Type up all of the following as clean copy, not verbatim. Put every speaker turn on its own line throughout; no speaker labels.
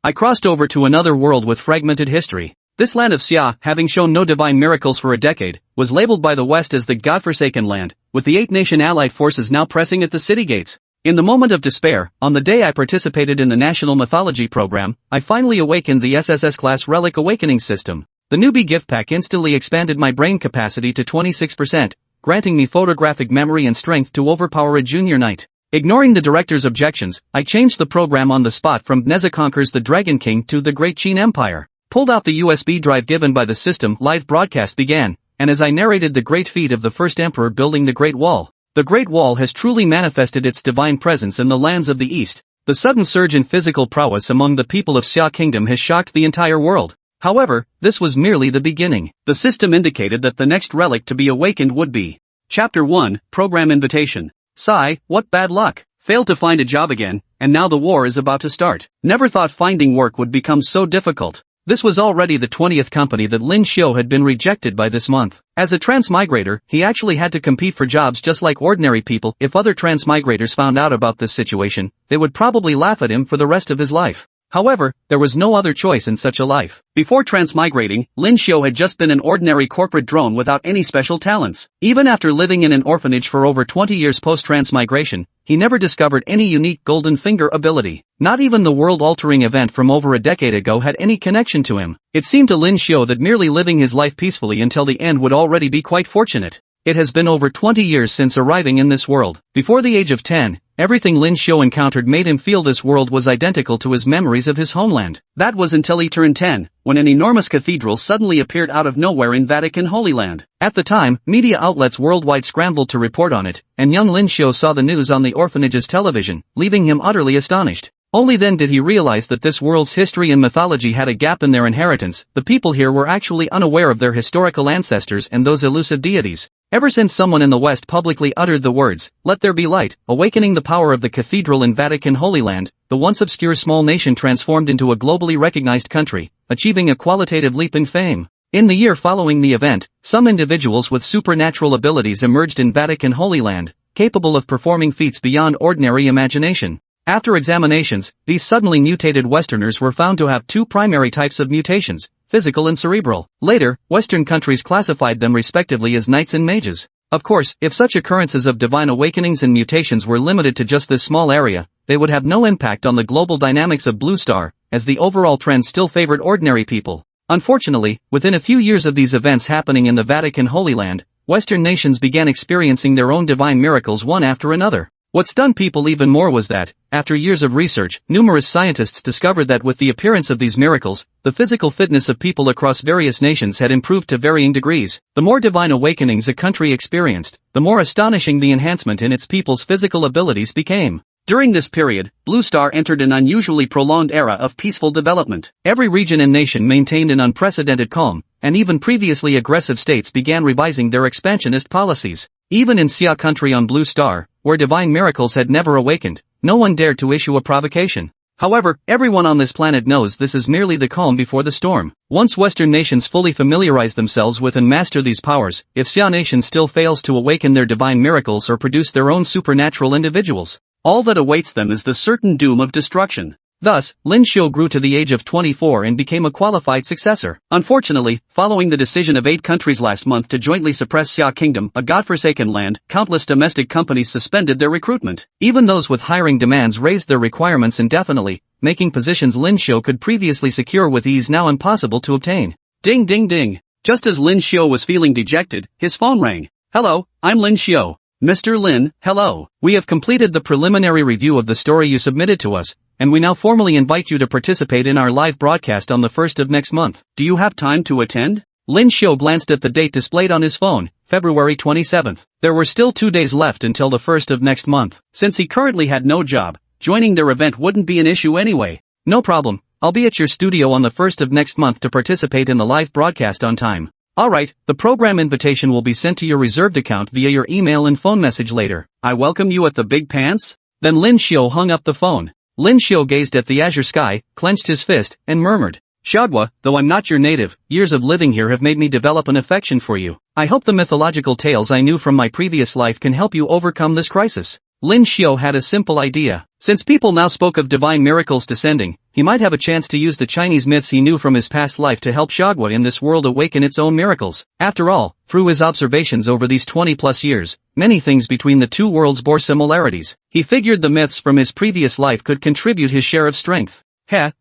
I crossed over to another world with fragmented history. This land of Xia, having shown no divine miracles for a decade, was labeled by the West as the godforsaken land, with the 8-nation allied forces now pressing at the city gates. In the moment of despair, on the day I participated in the National Mythology program, I finally awakened the SSS-class Relic Awakening System. The newbie gift pack instantly expanded my brain capacity to 26%, granting me photographic memory and strength to overpower a junior knight. Ignoring the director's objections, I changed the program on the spot from Nezha conquers the Dragon King to the Great Qin Empire. Pulled out the USB drive given by the system, live broadcast began, and as I narrated the great feat of the first emperor building the Great Wall. The Great Wall has truly manifested its divine presence in the lands of the East. The sudden surge in physical prowess among the people of Xia Kingdom has shocked the entire world. However, this was merely the beginning. The system indicated that the next relic to be awakened would be Chapter 1, Program Invitation. Sigh, what bad luck. Failed to find a job again, and now the war is about to start. Never thought finding work would become so difficult. This was already the 20th company that Lin Xiu had been rejected by this month. As a transmigrator, he actually had to compete for jobs just like ordinary people. If other transmigrators found out about this situation, they would probably laugh at him for the rest of his life. However, there was no other choice in such a life. Before transmigrating, Lin Xiu had just been an ordinary corporate drone without any special talents. Even after living in an orphanage for over 20 years post-transmigration, he never discovered any unique golden finger ability. Not even the world-altering event from over a decade ago had any connection to him. It seemed to Lin Xiu that merely living his life peacefully until the end would already be quite fortunate. It has been over 20 years since arriving in this world. Before the age of 10, everything Lin Xiu encountered made him feel this world was identical to his memories of his homeland. That was until he turned 10, when an enormous cathedral suddenly appeared out of nowhere in Vatican Holy Land. At the time, media outlets worldwide scrambled to report on it, and young Lin Xiu saw the news on the orphanage's television, leaving him utterly astonished. Only then did he realize that this world's history and mythology had a gap in their inheritance. The people here were actually unaware of their historical ancestors and those elusive deities. Ever since someone in the West publicly uttered the words, "Let there be light," awakening the power of the cathedral in Vatican Holy Land, the once obscure small nation transformed into a globally recognized country, achieving a qualitative leap in fame. In the year following the event, some individuals with supernatural abilities emerged in Vatican Holy Land, capable of performing feats beyond ordinary imagination. After examinations, these suddenly mutated Westerners were found to have two primary types of mutations, physical and cerebral. Later, Western countries classified them respectively as knights and mages. Of course, if such occurrences of divine awakenings and mutations were limited to just this small area, they would have no impact on the global dynamics of Blue Star, as the overall trend still favored ordinary people. Unfortunately, within a few years of these events happening in the Vatican Holy Land, Western nations began experiencing their own divine miracles one after another. What stunned people even more was that, after years of research, numerous scientists discovered that with the appearance of these miracles, the physical fitness of people across various nations had improved to varying degrees. The more divine awakenings a country experienced, the more astonishing the enhancement in its people's physical abilities became. During this period, Blue Star entered an unusually prolonged era of peaceful development. Every region and nation maintained an unprecedented calm, and even previously aggressive states began revising their expansionist policies. Even in Xia country on Blue Star, where divine miracles had never awakened, no one dared to issue a provocation. However, everyone on this planet knows this is merely the calm before the storm. Once Western nations fully familiarize themselves with and master these powers, if Xia nation still fails to awaken their divine miracles or produce their own supernatural individuals, all that awaits them is the certain doom of destruction. Thus, Lin Xiu grew to the age of 24 and became a qualified successor. Unfortunately, following the decision of 8 countries last month to jointly suppress Xia Kingdom, a godforsaken land, countless domestic companies suspended their recruitment. Even those with hiring demands raised their requirements indefinitely, making positions Lin Xiu could previously secure with ease now impossible to obtain. Ding ding ding. Just as Lin Xiu was feeling dejected, his phone rang. "Hello, I'm Lin Xiu." "Mr. Lin, hello. We have completed the preliminary review of the story you submitted to us, and we now formally invite you to participate in our live broadcast on the 1st of next month. Do you have time to attend?" Lin Xiu glanced at the date displayed on his phone, February 27th. There were still 2 days left until the 1st of next month. Since he currently had no job, joining their event wouldn't be an issue anyway. "No problem, I'll be at your studio on the 1st of next month to participate in the live broadcast on time." "Alright, the program invitation will be sent to your reserved account via your email and phone message later. I welcome you at the Big Pants?" Then Lin Xiu hung up the phone. Lin Xiu gazed at the azure sky, clenched his fist, and murmured, "Xiaodua, though I'm not your native, years of living here have made me develop an affection for you. I hope the mythological tales I knew from my previous life can help you overcome this crisis." Lin Xiu had a simple idea. Since people now spoke of divine miracles descending, he might have a chance to use the Chinese myths he knew from his past life to help Xiagua in this world awaken its own miracles. After all, through his observations over these 20+ years, many things between the two worlds bore similarities. He figured the myths from his previous life could contribute his share of strength.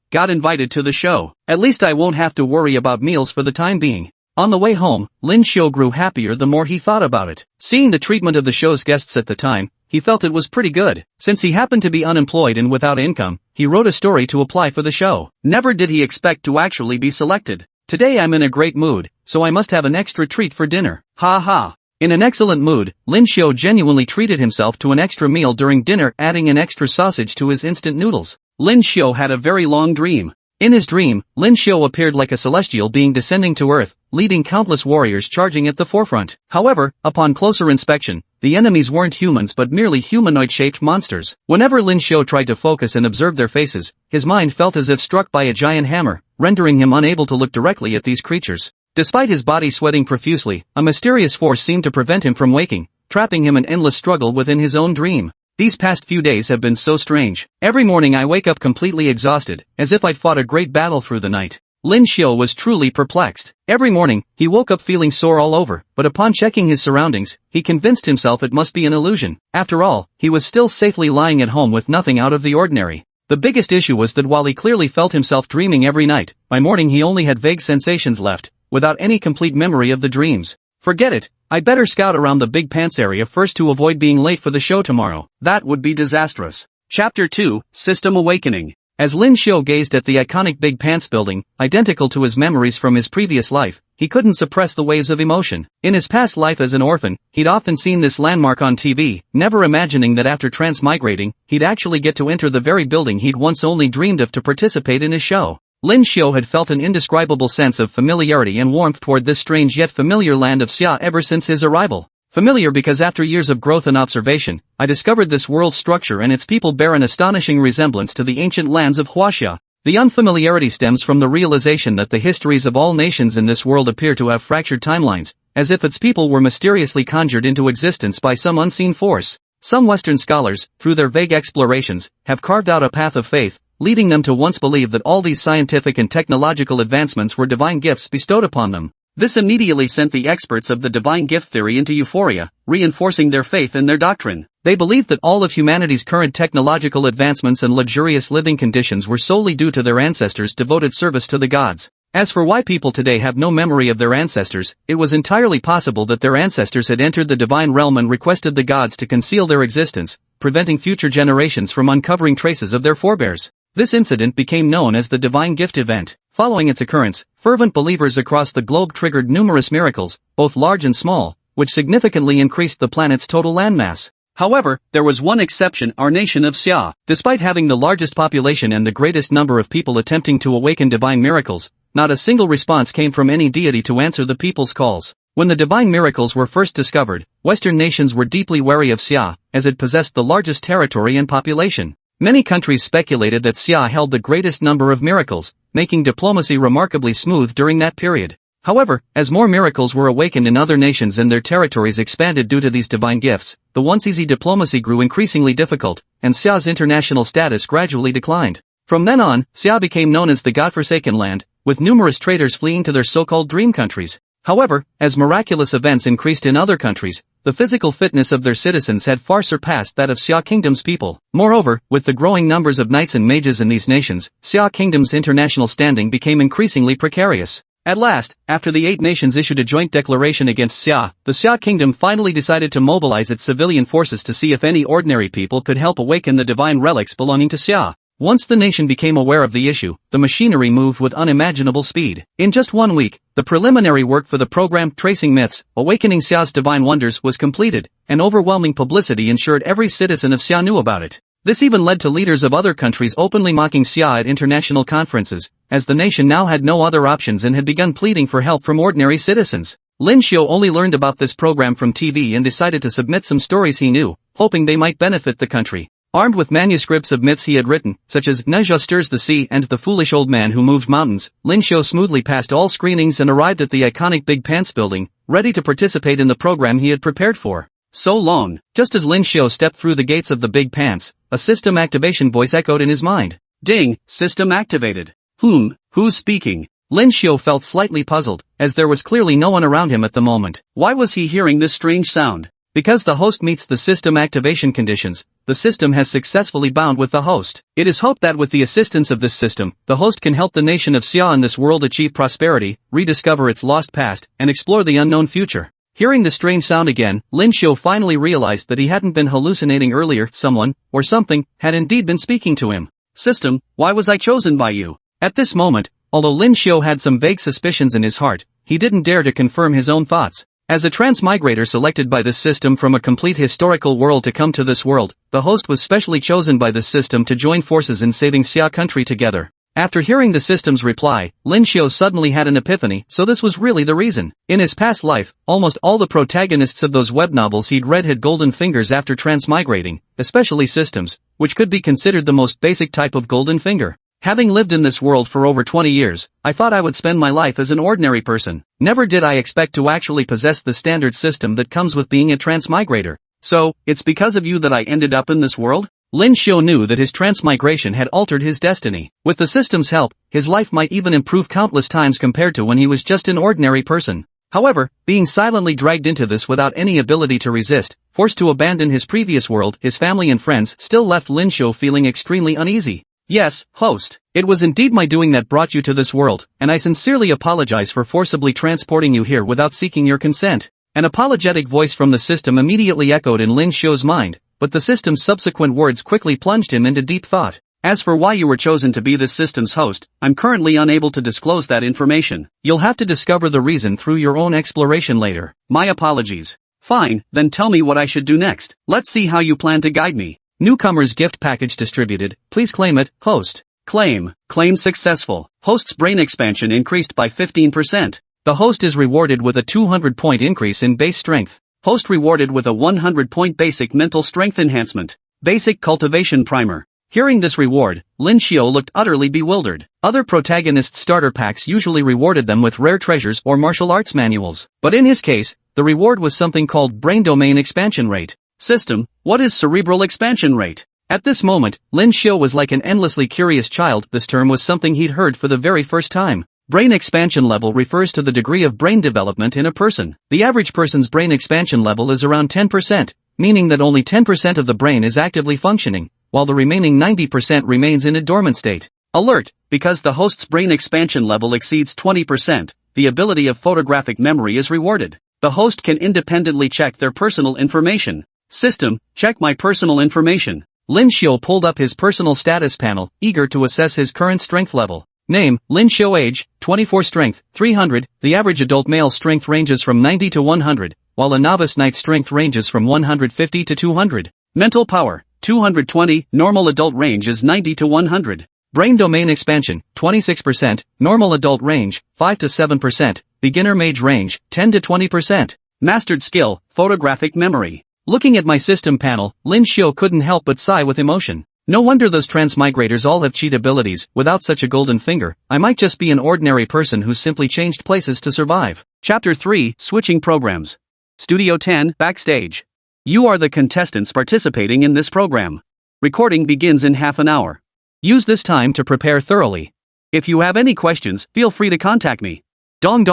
Got invited to the show. At least I won't have to worry about meals for the time being. On the way home, Lin Xiu grew happier the more he thought about it. Seeing the treatment of the show's guests at the time, he felt it was pretty good. Since he happened to be unemployed and without income, he wrote a story to apply for the show. Never did he expect to actually be selected. Today I'm in a great mood, so I must have an extra treat for dinner. Ha ha. In an excellent mood, Lin Xiu genuinely treated himself to an extra meal during dinner, adding an extra sausage to his instant noodles. Lin Xiu had a very long dream. In his dream, Lin Xiu appeared like a celestial being descending to Earth, leading countless warriors charging at the forefront. However, upon closer inspection, the enemies weren't humans but merely humanoid-shaped monsters. Whenever Lin Xiu tried to focus and observe their faces, his mind felt as if struck by a giant hammer, rendering him unable to look directly at these creatures. Despite his body sweating profusely, a mysterious force seemed to prevent him from waking, trapping him in endless struggle within his own dream. These past few days have been so strange. Every morning I wake up completely exhausted, as if I'd fought a great battle through the night. Lin Xiu was truly perplexed. Every morning, he woke up feeling sore all over, but upon checking his surroundings, he convinced himself it must be an illusion. After all, he was still safely lying at home with nothing out of the ordinary. The biggest issue was that while he clearly felt himself dreaming every night, by morning he only had vague sensations left, without any complete memory of the dreams. Forget it. I'd better scout around the Big Pants area first to avoid being late for the show tomorrow. That would be disastrous. Chapter 2, System Awakening. As Lin Xiu gazed at the iconic Big Pants building, identical to his memories from his previous life, he couldn't suppress the waves of emotion. In his past life as an orphan, he'd often seen this landmark on TV, never imagining that after transmigrating, he'd actually get to enter the very building he'd once only dreamed of to participate in his show. Lin Xiu had felt an indescribable sense of familiarity and warmth toward this strange yet familiar land of Xia ever since his arrival. Familiar because after years of growth and observation, I discovered this world structure and its people bear an astonishing resemblance to the ancient lands of Huaxia. The unfamiliarity stems from the realization that the histories of all nations in this world appear to have fractured timelines, as if its people were mysteriously conjured into existence by some unseen force. Some Western scholars, through their vague explorations, have carved out a path of faith, leading them to once believe that all these scientific and technological advancements were divine gifts bestowed upon them. This immediately sent the experts of the divine gift theory into euphoria, reinforcing their faith in their doctrine. They believed that all of humanity's current technological advancements and luxurious living conditions were solely due to their ancestors' devoted service to the gods. As for why people today have no memory of their ancestors, it was entirely possible that their ancestors had entered the divine realm and requested the gods to conceal their existence, preventing future generations from uncovering traces of their forebears. This incident became known as the Divine Gift Event. Following its occurrence, fervent believers across the globe triggered numerous miracles, both large and small, which significantly increased the planet's total landmass. However, there was one exception: our nation of Xia. Despite having the largest population and the greatest number of people attempting to awaken divine miracles, not a single response came from any deity to answer the people's calls. When the divine miracles were first discovered, Western nations were deeply wary of Xia, as it possessed the largest territory and population. Many countries speculated that Xia held the greatest number of miracles, making diplomacy remarkably smooth during that period. However, as more miracles were awakened in other nations and their territories expanded due to these divine gifts, the once easy diplomacy grew increasingly difficult, and Xia's international status gradually declined. From then on, Xia became known as the godforsaken land, with numerous traders fleeing to their so-called dream countries. However, as miraculous events increased in other countries, the physical fitness of their citizens had far surpassed that of Xia Kingdom's people. Moreover, with the growing numbers of knights and mages in these nations, Xia Kingdom's international standing became increasingly precarious. At last, after the 8 nations issued a joint declaration against Xia, the Xia Kingdom finally decided to mobilize its civilian forces to see if any ordinary people could help awaken the divine relics belonging to Xia. Once the nation became aware of the issue, the machinery moved with unimaginable speed. In just 1 week, the preliminary work for the program Tracing Myths, Awakening Xia's Divine Wonders was completed, and overwhelming publicity ensured every citizen of Xia knew about it. This even led to leaders of other countries openly mocking Xia at international conferences, as the nation now had no other options and had begun pleading for help from ordinary citizens. Lin Xiu only learned about this program from TV and decided to submit some stories he knew, hoping they might benefit the country. Armed with manuscripts of myths he had written, such as Nezha Stirs the Sea and The Foolish Old Man Who Moved Mountains, Lin Xiu smoothly passed all screenings and arrived at the iconic Big Pants building, ready to participate in the program he had prepared for so long. Just as Lin Xiu stepped through the gates of the Big Pants, a system activation voice echoed in his mind. Ding, system activated. Who's speaking? Lin Xiu felt slightly puzzled, as there was clearly no one around him at the moment. Why was he hearing this strange sound? Because the host meets the system activation conditions, the system has successfully bound with the host. It is hoped that with the assistance of this system, the host can help the nation of Xia in this world achieve prosperity, rediscover its lost past, and explore the unknown future. Hearing the strange sound again, Lin Xiu finally realized that he hadn't been hallucinating earlier. Someone, or something, had indeed been speaking to him. System, why was I chosen by you? At this moment, although Lin Xiu had some vague suspicions in his heart, he didn't dare to confirm his own thoughts. As a transmigrator selected by this system from a complete historical world to come to this world, the host was specially chosen by this system to join forces in saving Xia country together. After hearing the system's reply, Lin Xiu suddenly had an epiphany, so this was really the reason. In his past life, almost all the protagonists of those web novels he'd read had golden fingers after transmigrating, especially systems, which could be considered the most basic type of golden finger. Having lived in this world for over 20 years, I thought I would spend my life as an ordinary person. Never did I expect to actually possess the standard system that comes with being a transmigrator. So, it's because of you that I ended up in this world? Lin Xiu knew that his transmigration had altered his destiny. With the system's help, his life might even improve countless times compared to when he was just an ordinary person. However, being silently dragged into this without any ability to resist, forced to abandon his previous world, his family and friends, still left Lin Xiu feeling extremely uneasy. Yes, host. It was indeed my doing that brought you to this world, and I sincerely apologize for forcibly transporting you here without seeking your consent. An apologetic voice from the system immediately echoed in Lin Xiu's mind, but the system's subsequent words quickly plunged him into deep thought. As for why you were chosen to be this system's host, I'm currently unable to disclose that information. You'll have to discover the reason through your own exploration later. My apologies. Fine, then tell me what I should do next. Let's see how you plan to guide me. Newcomer's gift package distributed, please claim it, host. Claim successful. Host's brain expansion increased by 15%. The host is rewarded with a 200-point increase in base strength. Host rewarded with a 100-point basic mental strength enhancement. Basic cultivation primer. Hearing this reward, Lin Xiu looked utterly bewildered. Other protagonists' starter packs usually rewarded them with rare treasures or martial arts manuals. But in his case, the reward was something called brain domain expansion rate. System, what is cerebral expansion rate? At this moment, Lin Xiu was like an endlessly curious child. This term was something he'd heard for the very first time. Brain expansion level refers to the degree of brain development in a person. The average person's brain expansion level is around 10%, meaning that only 10% of the brain is actively functioning, while the remaining 90% remains in a dormant state. Alert! Because the host's brain expansion level exceeds 20%, the ability of photographic memory is rewarded. The host can independently check their personal information. System, check my personal information. Lin Xiu pulled up his personal status panel, eager to assess his current strength level. Name, Lin Xiu. Age, 24. Strength, 300. The average adult male strength ranges from 90 to 100, while a novice knight strength ranges from 150 to 200. Mental power, 220. Normal adult range is 90 to 100. Brain domain expansion, 26%. Normal adult range, 5 to 7%. Beginner mage range, 10 to 20%. Mastered skill, photographic memory. Looking at my system panel, Lin Xiu couldn't help but sigh with emotion. No wonder those transmigrators all have cheat abilities. Without such a golden finger, I might just be an ordinary person who simply changed places to survive. Chapter 3, Switching Programs. Studio 10, Backstage. You are the contestants participating in this program. Recording begins in half an hour. Use this time to prepare thoroughly. If you have any questions, feel free to contact me. Dong,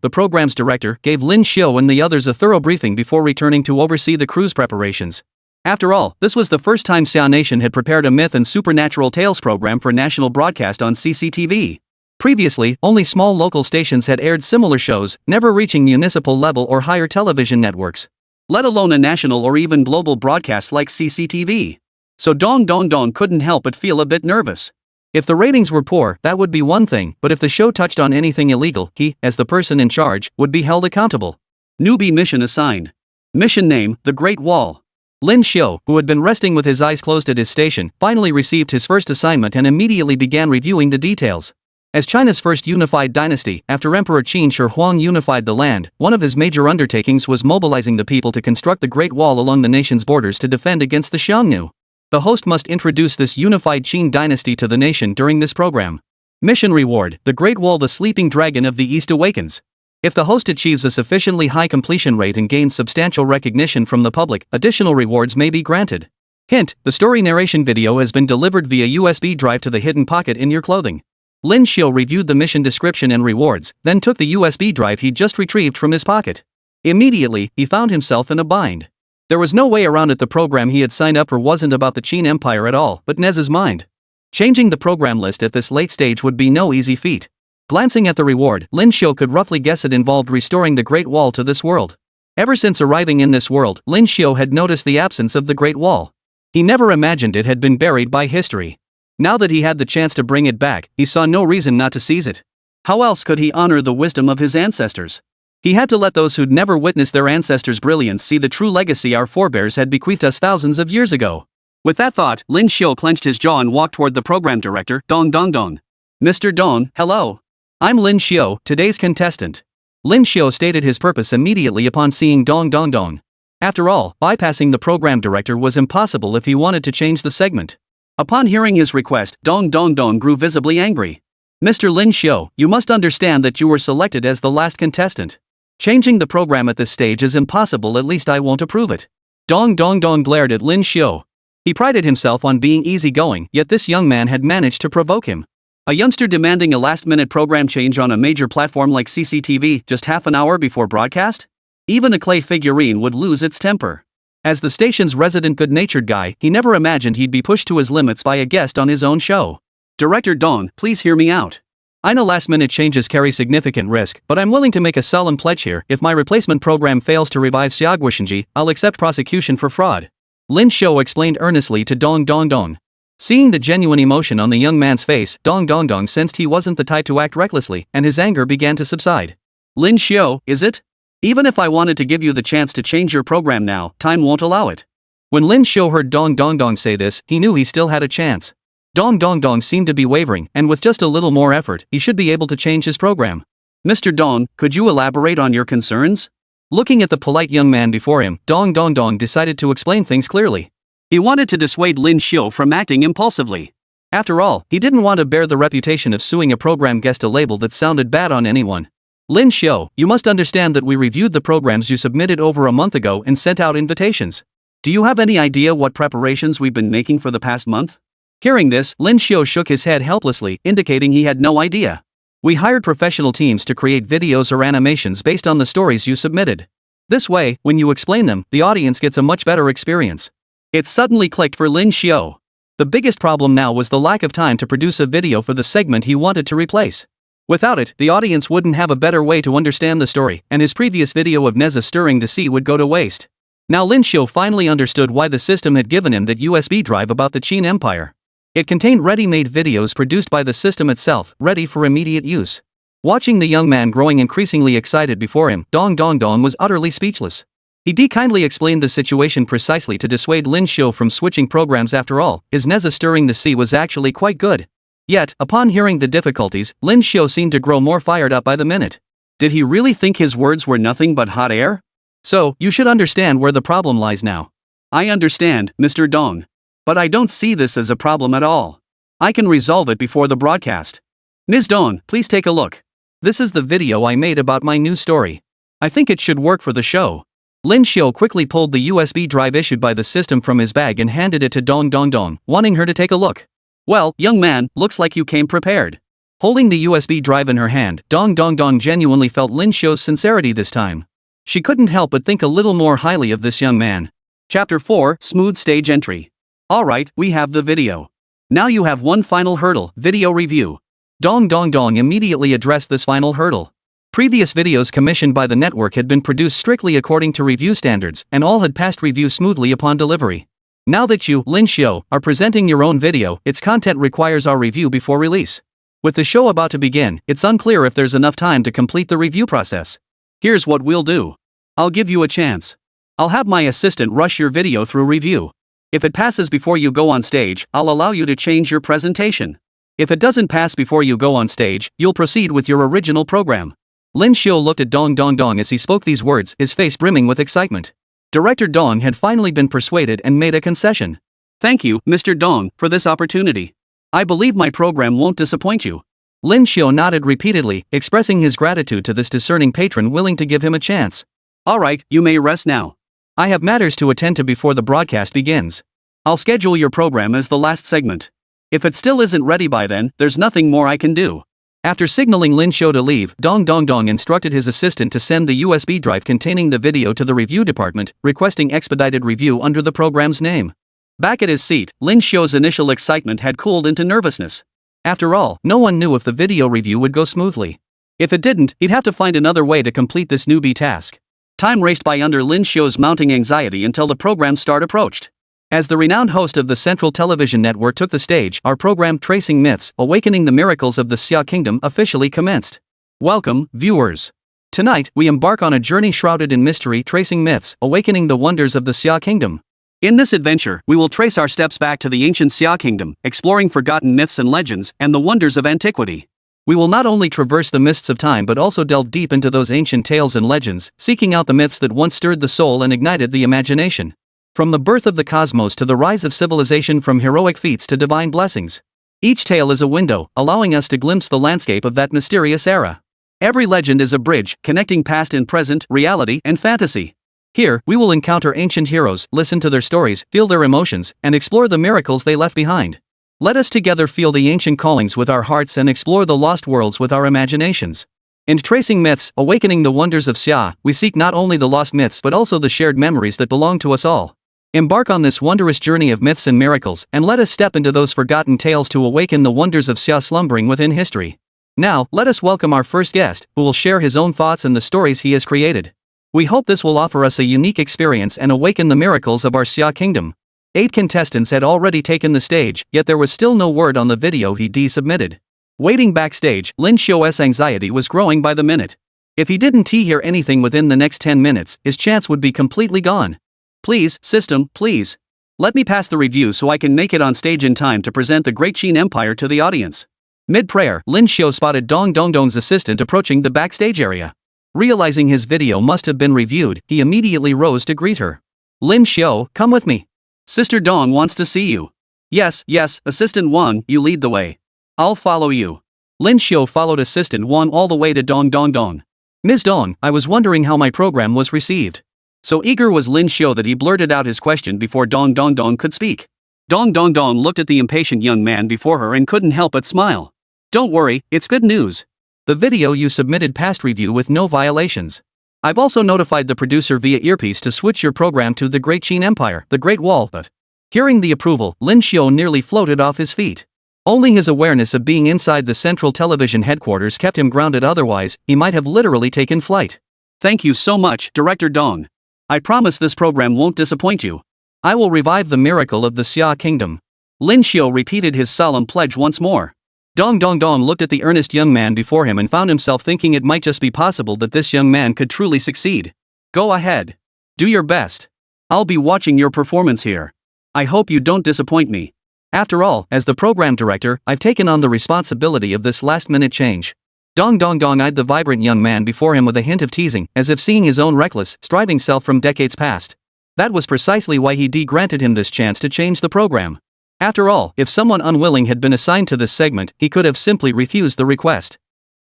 the program's director gave Lin Xiu and the others a thorough briefing before returning to oversee the crew's preparations. After all, this was the first time Xia Nation had prepared a myth and supernatural tales program for national broadcast on CCTV. Previously, only small local stations had aired similar shows, never reaching municipal level or higher television networks. Let alone a national or even global broadcast like CCTV. So Dong couldn't help but feel a bit nervous. If the ratings were poor, that would be one thing, but if the show touched on anything illegal, he, as the person in charge, would be held accountable. Newbie mission assigned. Mission name, The Great Wall. Lin Xiu, who had been resting with his eyes closed at his station, finally received his first assignment and immediately began reviewing the details. As China's first unified dynasty, after Emperor Qin Shi Huang unified the land, one of his major undertakings was mobilizing the people to construct the Great Wall along the nation's borders to defend against the Xiongnu. The host must introduce this unified Qin dynasty to the nation during this program. Mission reward, The Great Wall. The sleeping dragon of the East awakens. If the host achieves a sufficiently high completion rate and gains substantial recognition from the public, additional rewards may be granted. Hint, the story narration video has been delivered via USB drive to the hidden pocket in your clothing. Lin Xiu reviewed the mission description and rewards, then took the USB drive he just retrieved from his pocket. Immediately, he found himself in a bind. There was no way around it. The program he had signed up for wasn't about the Qin Empire at all, but Nezha's mind. Changing the program list at this late stage would be no easy feat. Glancing at the reward, Lin Xiu could roughly guess it involved restoring the Great Wall to this world. Ever since arriving in this world, Lin Xiu had noticed the absence of the Great Wall. He never imagined it had been buried by history. Now that he had the chance to bring it back, he saw no reason not to seize it. How else could he honor the wisdom of his ancestors? He had to let those who'd never witnessed their ancestors' brilliance see the true legacy our forebears had bequeathed us thousands of years ago. With that thought, Lin Xiu clenched his jaw and walked toward the program director, Dong Dong Dong. Mr. Dong, hello. I'm Lin Xiu, today's contestant. Lin Xiu stated his purpose immediately upon seeing Dong Dong Dong. After all, bypassing the program director was impossible if he wanted to change the segment. Upon hearing his request, Dong Dong Dong grew visibly angry. Mr. Lin Xiu, you must understand that you were selected as the last contestant. Changing the program at this stage is impossible. At least I won't approve it. Dong Dong Dong glared at Lin Xiu. He prided himself on being easygoing, yet this young man had managed to provoke him. A youngster demanding a last-minute program change on a major platform like CCTV just half an hour before broadcast? Even a clay figurine would lose its temper. As the station's resident good-natured guy, he never imagined he'd be pushed to his limits by a guest on his own show. Director Dong, please hear me out. I know last-minute changes carry significant risk, but I'm willing to make a solemn pledge here. If my replacement program fails to revive Xiaguishenji, I'll accept prosecution for fraud. Lin Xiu explained earnestly to Dong Dong Dong. Seeing the genuine emotion on the young man's face, Dong Dong Dong sensed he wasn't the type to act recklessly, and his anger began to subside. Lin Xiu, is it? Even if I wanted to give you the chance to change your program now, time won't allow it. When Lin Xiu heard Dong Dong Dong say this, he knew he still had a chance. Dong Dong Dong seemed to be wavering, and with just a little more effort, he should be able to change his program. Mr. Dong, could you elaborate on your concerns? Looking at the polite young man before him, Dong Dong Dong decided to explain things clearly. He wanted to dissuade Lin Xiu from acting impulsively. After all, he didn't want to bear the reputation of suing a program guest a label that sounded bad on anyone. Lin Xiu, you must understand that we reviewed the programs you submitted over a month ago and sent out invitations. Do you have any idea what preparations we've been making for the past month? Hearing this, Lin Xiu shook his head helplessly, indicating he had no idea. We hired professional teams to create videos or animations based on the stories you submitted. This way, when you explain them, the audience gets a much better experience. It suddenly clicked for Lin Xiu. The biggest problem now was the lack of time to produce a video for the segment he wanted to replace. Without it, the audience wouldn't have a better way to understand the story, and his previous video of Nezha stirring the sea would go to waste. Now Lin Xiu finally understood why the system had given him that USB drive about the Qin Empire. It contained ready-made videos produced by the system itself, ready for immediate use. Watching the young man growing increasingly excited before him, Dong Dong Dong was utterly speechless. He kindly explained the situation precisely to dissuade Lin Xiu from switching programs. After all, his Nezha stirring the sea was actually quite good. Yet, upon hearing the difficulties, Lin Xiu seemed to grow more fired up by the minute. Did he really think his words were nothing but hot air? So, you should understand where the problem lies now. I understand, Mr. Dong. But I don't see this as a problem at all. I can resolve it before the broadcast. Ms. Dong, please take a look. This is the video I made about my new story. I think it should work for the show. Lin Xiu quickly pulled the USB drive issued by the system from his bag and handed it to Dong Dong Dong, wanting her to take a look. Well, young man, looks like you came prepared. Holding the USB drive in her hand, Dong Dong Dong genuinely felt Lin Xiu's sincerity this time. She couldn't help but think a little more highly of this young man. Chapter 4, Smooth Stage Entry. Alright, we have the video. Now you have one final hurdle, video review. Dong Dong Dong immediately addressed this final hurdle. Previous videos commissioned by the network had been produced strictly according to review standards, and all had passed review smoothly upon delivery. Now that you, Lin Xiu, are presenting your own video, its content requires our review before release. With the show about to begin, it's unclear if there's enough time to complete the review process. Here's what we'll do. I'll give you a chance. I'll have my assistant rush your video through review. If it passes before you go on stage, I'll allow you to change your presentation. If it doesn't pass before you go on stage, you'll proceed with your original program. Lin Xiu looked at Dong Dong Dong as he spoke these words, his face brimming with excitement. Director Dong had finally been persuaded and made a concession. Thank you, Mr. Dong, for this opportunity. I believe my program won't disappoint you. Lin Xiu nodded repeatedly, expressing his gratitude to this discerning patron willing to give him a chance. Alright, you may rest now. I have matters to attend to before the broadcast begins. I'll schedule your program as the last segment. If it still isn't ready by then, there's nothing more I can do. After signaling Lin Xiu to leave, Dong Dong Dong instructed his assistant to send the USB drive containing the video to the review department, requesting expedited review under the program's name. Back at his seat, Lin Xiu's initial excitement had cooled into nervousness. After all, no one knew if the video review would go smoothly. If it didn't, he'd have to find another way to complete this newbie task. Time raced by under Lin Xiu's mounting anxiety until the program's start approached. As the renowned host of the Central Television Network took the stage, our program Tracing Myths, Awakening the Miracles of the Xia Kingdom officially commenced. Welcome, viewers. Tonight, we embark on a journey shrouded in mystery, tracing myths, awakening the wonders of the Xia Kingdom. In this adventure, we will trace our steps back to the ancient Xia Kingdom, exploring forgotten myths and legends, and the wonders of antiquity. We will not only traverse the mists of time but also delve deep into those ancient tales and legends, seeking out the myths that once stirred the soul and ignited the imagination. From the birth of the cosmos to the rise of civilization, from heroic feats to divine blessings. Each tale is a window, allowing us to glimpse the landscape of that mysterious era. Every legend is a bridge, connecting past and present, reality and fantasy. Here, we will encounter ancient heroes, listen to their stories, feel their emotions, and explore the miracles they left behind. Let us together feel the ancient callings with our hearts and explore the lost worlds with our imaginations. In Tracing Myths, Awakening the Wonders of Xia, we seek not only the lost myths but also the shared memories that belong to us all. Embark on this wondrous journey of myths and miracles, and let us step into those forgotten tales to awaken the wonders of Xia slumbering within history. Now, let us welcome our first guest, who will share his own thoughts and the stories he has created. We hope this will offer us a unique experience and awaken the miracles of our Xia Kingdom. 8 contestants had already taken the stage, yet there was still no word on the video he submitted. Waiting backstage, Lin Xiu's anxiety was growing by the minute. If he didn't hear anything within the next 10 minutes, his chance would be completely gone. Please, system, please. Let me pass the review so I can make it on stage in time to present the Great Qin Empire to the audience. Mid-prayer, Lin Xiu spotted Dong Dong Dong's assistant approaching the backstage area. Realizing his video must have been reviewed, he immediately rose to greet her. Lin Xiu, come with me. Sister Dong wants to see you. Yes, Assistant Wang, you lead the way. I'll follow you. Lin Xiu followed Assistant Wang all the way to Dong Dong Dong. Ms. Dong, I was wondering how my program was received. So eager was Lin Xiu that he blurted out his question before Dong Dong Dong could speak. Dong Dong Dong looked at the impatient young man before her and couldn't help but smile. Don't worry, it's good news. The video you submitted passed review with no violations. I've also notified the producer via earpiece to switch your program to the Great Qin Empire, the Great Wall, but... Hearing the approval, Lin Xiu nearly floated off his feet. Only his awareness of being inside the Central Television headquarters kept him grounded, otherwise, he might have literally taken flight. Thank you so much, Director Dong. I promise this program won't disappoint you. I will revive the miracle of the Xia Kingdom. Lin Xiu repeated his solemn pledge once more. Dong Dong Dong looked at the earnest young man before him and found himself thinking it might just be possible that this young man could truly succeed. Go ahead. Do your best. I'll be watching your performance here. I hope you don't disappoint me. After all, as the program director, I've taken on the responsibility of this last-minute change. Dong Dong Dong eyed the vibrant young man before him with a hint of teasing, as if seeing his own reckless, striving self from decades past. That was precisely why he granted him this chance to change the program. After all, if someone unwilling had been assigned to this segment, he could have simply refused the request.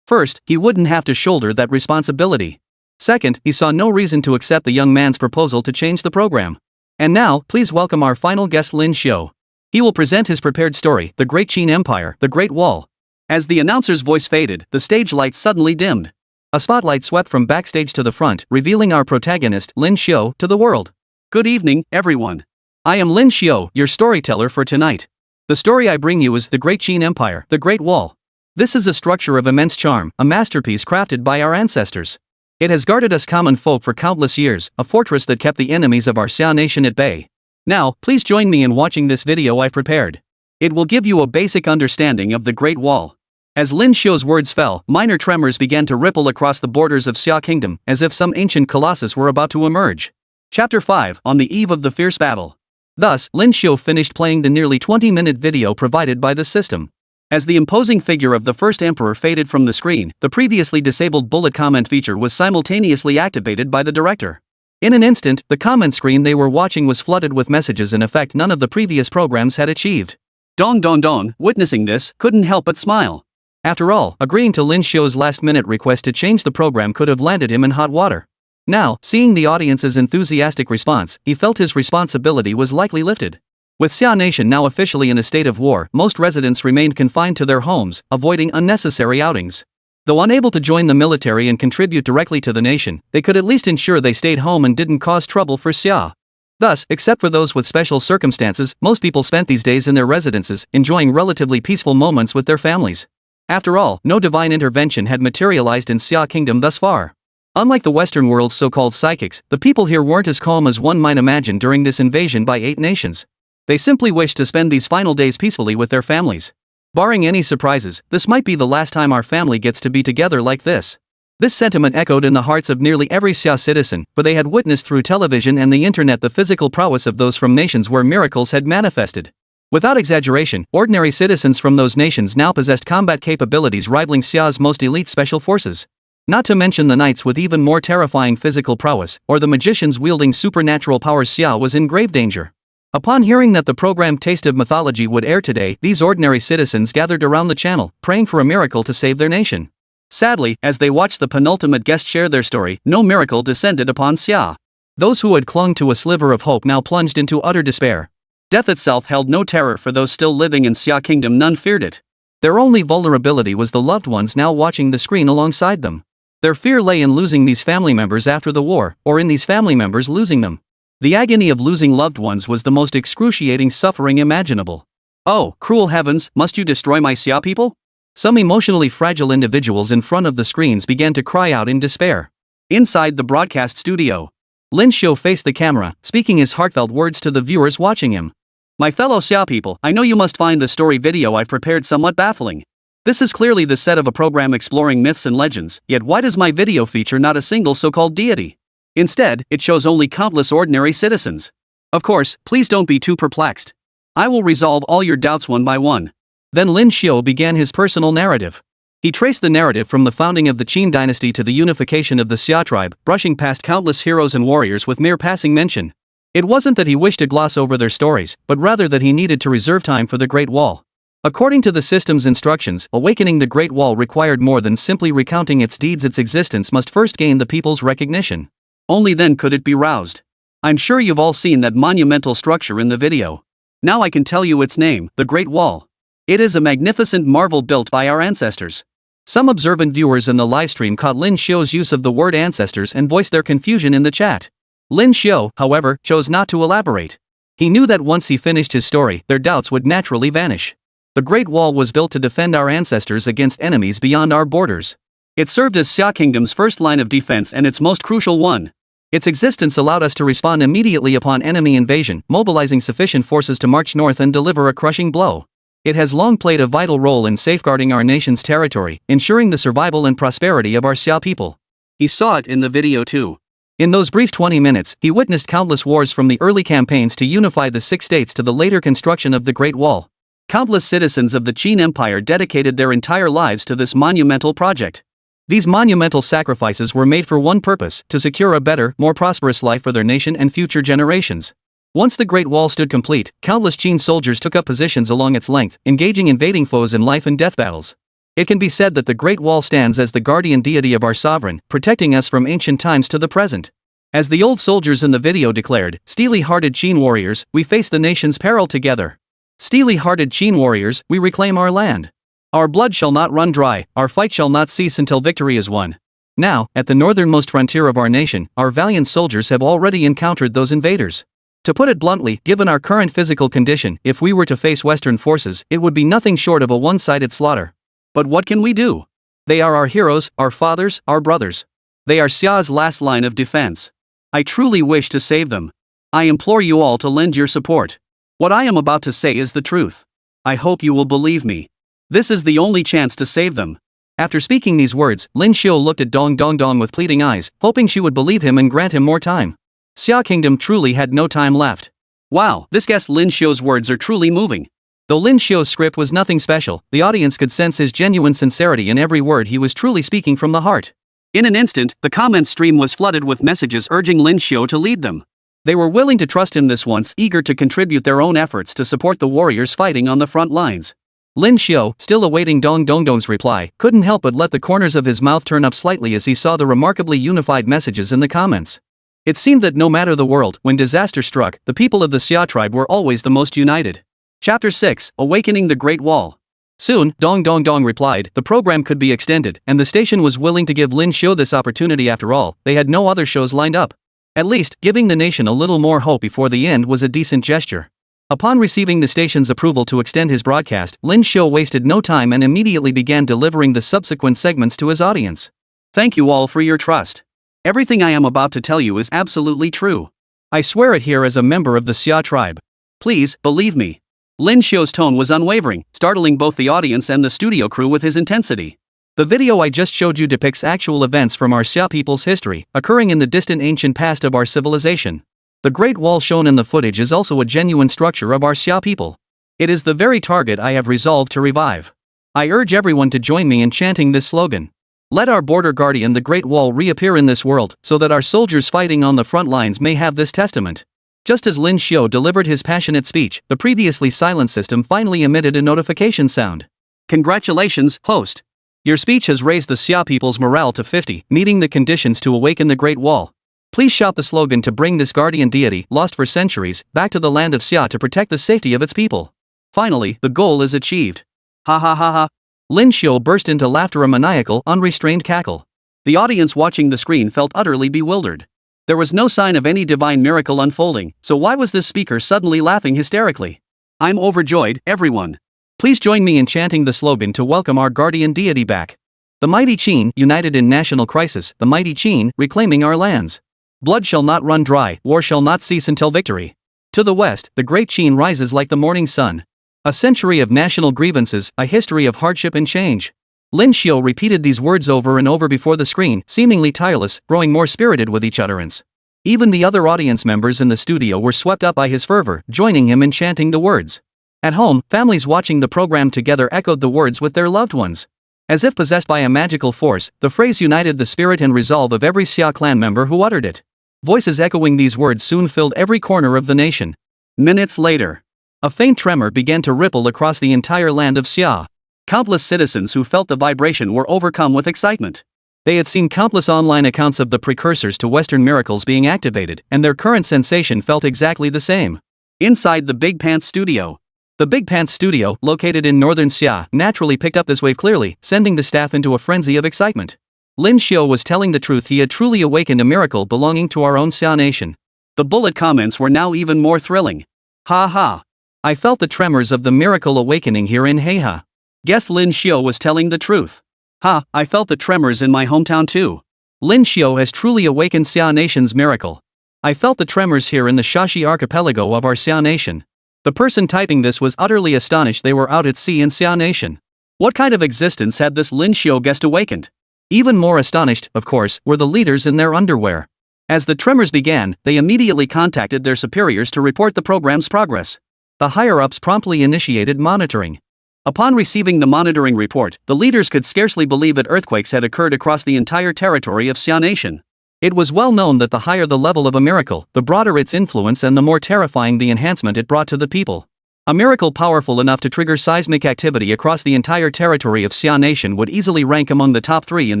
First, he wouldn't have to shoulder that responsibility. Second, he saw no reason to accept the young man's proposal to change the program. And now, please welcome our final guest, Lin Xiu. He will present his prepared story, The Great Qin Empire, The Great Wall. As the announcer's voice faded, the stage lights suddenly dimmed. A spotlight swept from backstage to the front, revealing our protagonist, Lin Xiu, to the world. Good evening, everyone. I am Lin Xiu, your storyteller for tonight. The story I bring you is The Great Qin Empire, The Great Wall. This is a structure of immense charm, a masterpiece crafted by our ancestors. It has guarded us common folk for countless years, a fortress that kept the enemies of our Xia nation at bay. Now, please join me in watching this video I've prepared. It will give you a basic understanding of the Great Wall. As Lin Xiu's words fell, minor tremors began to ripple across the borders of Xia Kingdom, as if some ancient colossus were about to emerge. Chapter 5, On the Eve of the Fierce Battle. Thus, Lin Xiu finished playing the nearly 20-minute video provided by the system. As the imposing figure of the first emperor faded from the screen, the previously disabled bullet comment feature was simultaneously activated by the director. In an instant, the comment screen they were watching was flooded with messages in effect none of the previous programs had achieved. Dong Dong Dong, witnessing this, couldn't help but smile. After all, agreeing to Lin Xiu's last-minute request to change the program could have landed him in hot water. Now, seeing the audience's enthusiastic response, he felt his responsibility was likely lifted. With Xia Nation now officially in a state of war, most residents remained confined to their homes, avoiding unnecessary outings. Though unable to join the military and contribute directly to the nation, they could at least ensure they stayed home and didn't cause trouble for Xia. Thus, except for those with special circumstances, most people spent these days in their residences, enjoying relatively peaceful moments with their families. After all, no divine intervention had materialized in Xia Kingdom thus far. Unlike the Western world's so-called psychics, the people here weren't as calm as one might imagine during this invasion by 8 nations. They simply wished to spend these final days peacefully with their families. Barring any surprises, this might be the last time our family gets to be together like this. This sentiment echoed in the hearts of nearly every Xia citizen, for they had witnessed through television and the internet the physical prowess of those from nations where miracles had manifested. Without exaggeration, ordinary citizens from those nations now possessed combat capabilities rivaling Xia's most elite special forces. Not to mention the knights with even more terrifying physical prowess, or the magicians wielding supernatural powers. Xia was in grave danger. Upon hearing that the program Taste of Mythology would air today, these ordinary citizens gathered around the channel, praying for a miracle to save their nation. Sadly, as they watched the penultimate guest share their story, no miracle descended upon Xia. Those who had clung to a sliver of hope now plunged into utter despair. Death itself held no terror for those still living in Xia Kingdom. None feared it. Their only vulnerability was the loved ones now watching the screen alongside them. Their fear lay in losing these family members after the war, or in these family members losing them. The agony of losing loved ones was the most excruciating suffering imaginable. Oh, cruel heavens, must you destroy my Xia people? Some emotionally fragile individuals in front of the screens began to cry out in despair. Inside the broadcast studio, Lin Xiu faced the camera, speaking his heartfelt words to the viewers watching him. My fellow Xia people, I know you must find the story video I've prepared somewhat baffling. This is clearly the set of a program exploring myths and legends, yet why does my video feature not a single so-called deity? Instead, it shows only countless ordinary citizens. Of course, please don't be too perplexed. I will resolve all your doubts one by one. Then Lin Xiu began his personal narrative. He traced the narrative from the founding of the Qin dynasty to the unification of the Xia tribe, brushing past countless heroes and warriors with mere passing mention. It wasn't that he wished to gloss over their stories, but rather that he needed to reserve time for the Great Wall. According to the system's instructions, awakening the Great Wall required more than simply recounting its deeds. Its existence must first gain the people's recognition. Only then could it be roused. I'm sure you've all seen that monumental structure in the video. Now I can tell you its name, the Great Wall. It is a magnificent marvel built by our ancestors. Some observant viewers in the livestream caught Lin Xiu's use of the word ancestors and voiced their confusion in the chat. Lin Xiu, however, chose not to elaborate. He knew that once he finished his story, their doubts would naturally vanish. The Great Wall was built to defend our ancestors against enemies beyond our borders. It served as Xia Kingdom's first line of defense and its most crucial one. Its existence allowed us to respond immediately upon enemy invasion, mobilizing sufficient forces to march north and deliver a crushing blow. It has long played a vital role in safeguarding our nation's territory, ensuring the survival and prosperity of our Xia people. He saw it in the video too. In those brief 20 minutes, he witnessed countless wars from the early campaigns to unify the 6 states to the later construction of the Great Wall. Countless citizens of the Qin Empire dedicated their entire lives to this monumental project. These monumental sacrifices were made for one purpose: to secure a better, more prosperous life for their nation and future generations. Once the Great Wall stood complete, countless Qin soldiers took up positions along its length, engaging invading foes in life and death battles. It can be said that the Great Wall stands as the guardian deity of our sovereign, protecting us from ancient times to the present. As the old soldiers in the video declared, steely-hearted Qin warriors, we face the nation's peril together. Steely-hearted Qin warriors, we reclaim our land. Our blood shall not run dry, our fight shall not cease until victory is won. Now, at the northernmost frontier of our nation, our valiant soldiers have already encountered those invaders. To put it bluntly, given our current physical condition, if we were to face Western forces, it would be nothing short of a one-sided slaughter. But what can we do? They are our heroes, our fathers, our brothers. They are Xia's last line of defense. I truly wish to save them. I implore you all to lend your support. What I am about to say is the truth. I hope you will believe me. This is the only chance to save them. After speaking these words, Lin Xiu looked at Dong Dong Dong with pleading eyes, hoping she would believe him and grant him more time. Xia Kingdom truly had no time left. Wow, this guest Lin Xiu's words are truly moving. Though Lin Xiu's script was nothing special, the audience could sense his genuine sincerity in every word. He was truly speaking from the heart. In an instant, the comment stream was flooded with messages urging Lin Xiu to lead them. They were willing to trust him this once, eager to contribute their own efforts to support the warriors fighting on the front lines. Lin Xiu, still awaiting Dong Dong Dong's reply, couldn't help but let the corners of his mouth turn up slightly as he saw the remarkably unified messages in the comments. It seemed that no matter the world, when disaster struck, the people of the Xia tribe were always the most united. Chapter 6, Awakening the Great Wall. Soon, Dong Dong Dong replied, the program could be extended, and the station was willing to give Lin Xiu this opportunity. After all, they had no other shows lined up. At least, giving the nation a little more hope before the end was a decent gesture. Upon receiving the station's approval to extend his broadcast, Lin Xiu wasted no time and immediately began delivering the subsequent segments to his audience. Thank you all for your trust. Everything I am about to tell you is absolutely true. I swear it here as a member of the Xia tribe. Please, believe me. Lin Xiu's tone was unwavering, startling both the audience and the studio crew with his intensity. The video I just showed you depicts actual events from our Xia people's history, occurring in the distant ancient past of our civilization. The Great Wall shown in the footage is also a genuine structure of our Xia people. It is the very target I have resolved to revive. I urge everyone to join me in chanting this slogan. Let our border guardian the Great Wall reappear in this world, so that our soldiers fighting on the front lines may have this testament. Just as Lin Xiu delivered his passionate speech, the previously silent system finally emitted a notification sound. Congratulations, host. Your speech has raised the Xia people's morale to 50, meeting the conditions to awaken the Great Wall. Please shout the slogan to bring this guardian deity, lost for centuries, back to the land of Xia to protect the safety of its people. Finally, the goal is achieved. Ha ha ha ha. Lin Xiu burst into laughter, a maniacal, unrestrained cackle. The audience watching the screen felt utterly bewildered. There was no sign of any divine miracle unfolding, so why was this speaker suddenly laughing hysterically? I'm overjoyed, everyone. Please join me in chanting the slogan to welcome our guardian deity back. The mighty Qin, united in national crisis, the mighty Qin, reclaiming our lands. Blood shall not run dry, war shall not cease until victory. To the west, the Great Qin rises like the morning sun. A century of national grievances, a history of hardship and change. Lin Xiu repeated these words over and over before the screen, seemingly tireless, growing more spirited with each utterance. Even the other audience members in the studio were swept up by his fervor, joining him in chanting the words. At home, families watching the program together echoed the words with their loved ones. As if possessed by a magical force, the phrase united the spirit and resolve of every Xia clan member who uttered it. Voices echoing these words soon filled every corner of the nation. Minutes later, a faint tremor began to ripple across the entire land of Xia. Countless citizens who felt the vibration were overcome with excitement. They had seen countless online accounts of the precursors to Western miracles being activated, and their current sensation felt exactly the same. Inside the Big Pants studio. The Big Pants studio, located in northern Xia, naturally picked up this wave clearly, sending the staff into a frenzy of excitement. Lin Xiu was telling the truth. He had truly awakened a miracle belonging to our own Xia nation. The bullet comments were now even more thrilling. Ha ha. I felt the tremors of the miracle awakening here in Heiha. Guess Lin Xiu was telling the truth. Ha, I felt the tremors in my hometown too. Lin Xiu has truly awakened Xia nation's miracle. I felt the tremors here in the Shashi archipelago of our Xia nation. The person typing this was utterly astonished. They were out at sea in Xia nation. What kind of existence had this Lin Xiu guest awakened? Even more astonished, of course, were the leaders in their underwear. As the tremors began, they immediately contacted their superiors to report the program's progress. The higher-ups promptly initiated monitoring. Upon receiving the monitoring report, the leaders could scarcely believe that earthquakes had occurred across the entire territory of Xia nation. It was well known that the higher the level of a miracle, the broader its influence and the more terrifying the enhancement it brought to the people. A miracle powerful enough to trigger seismic activity across the entire territory of Xia nation would easily rank among the top 3 in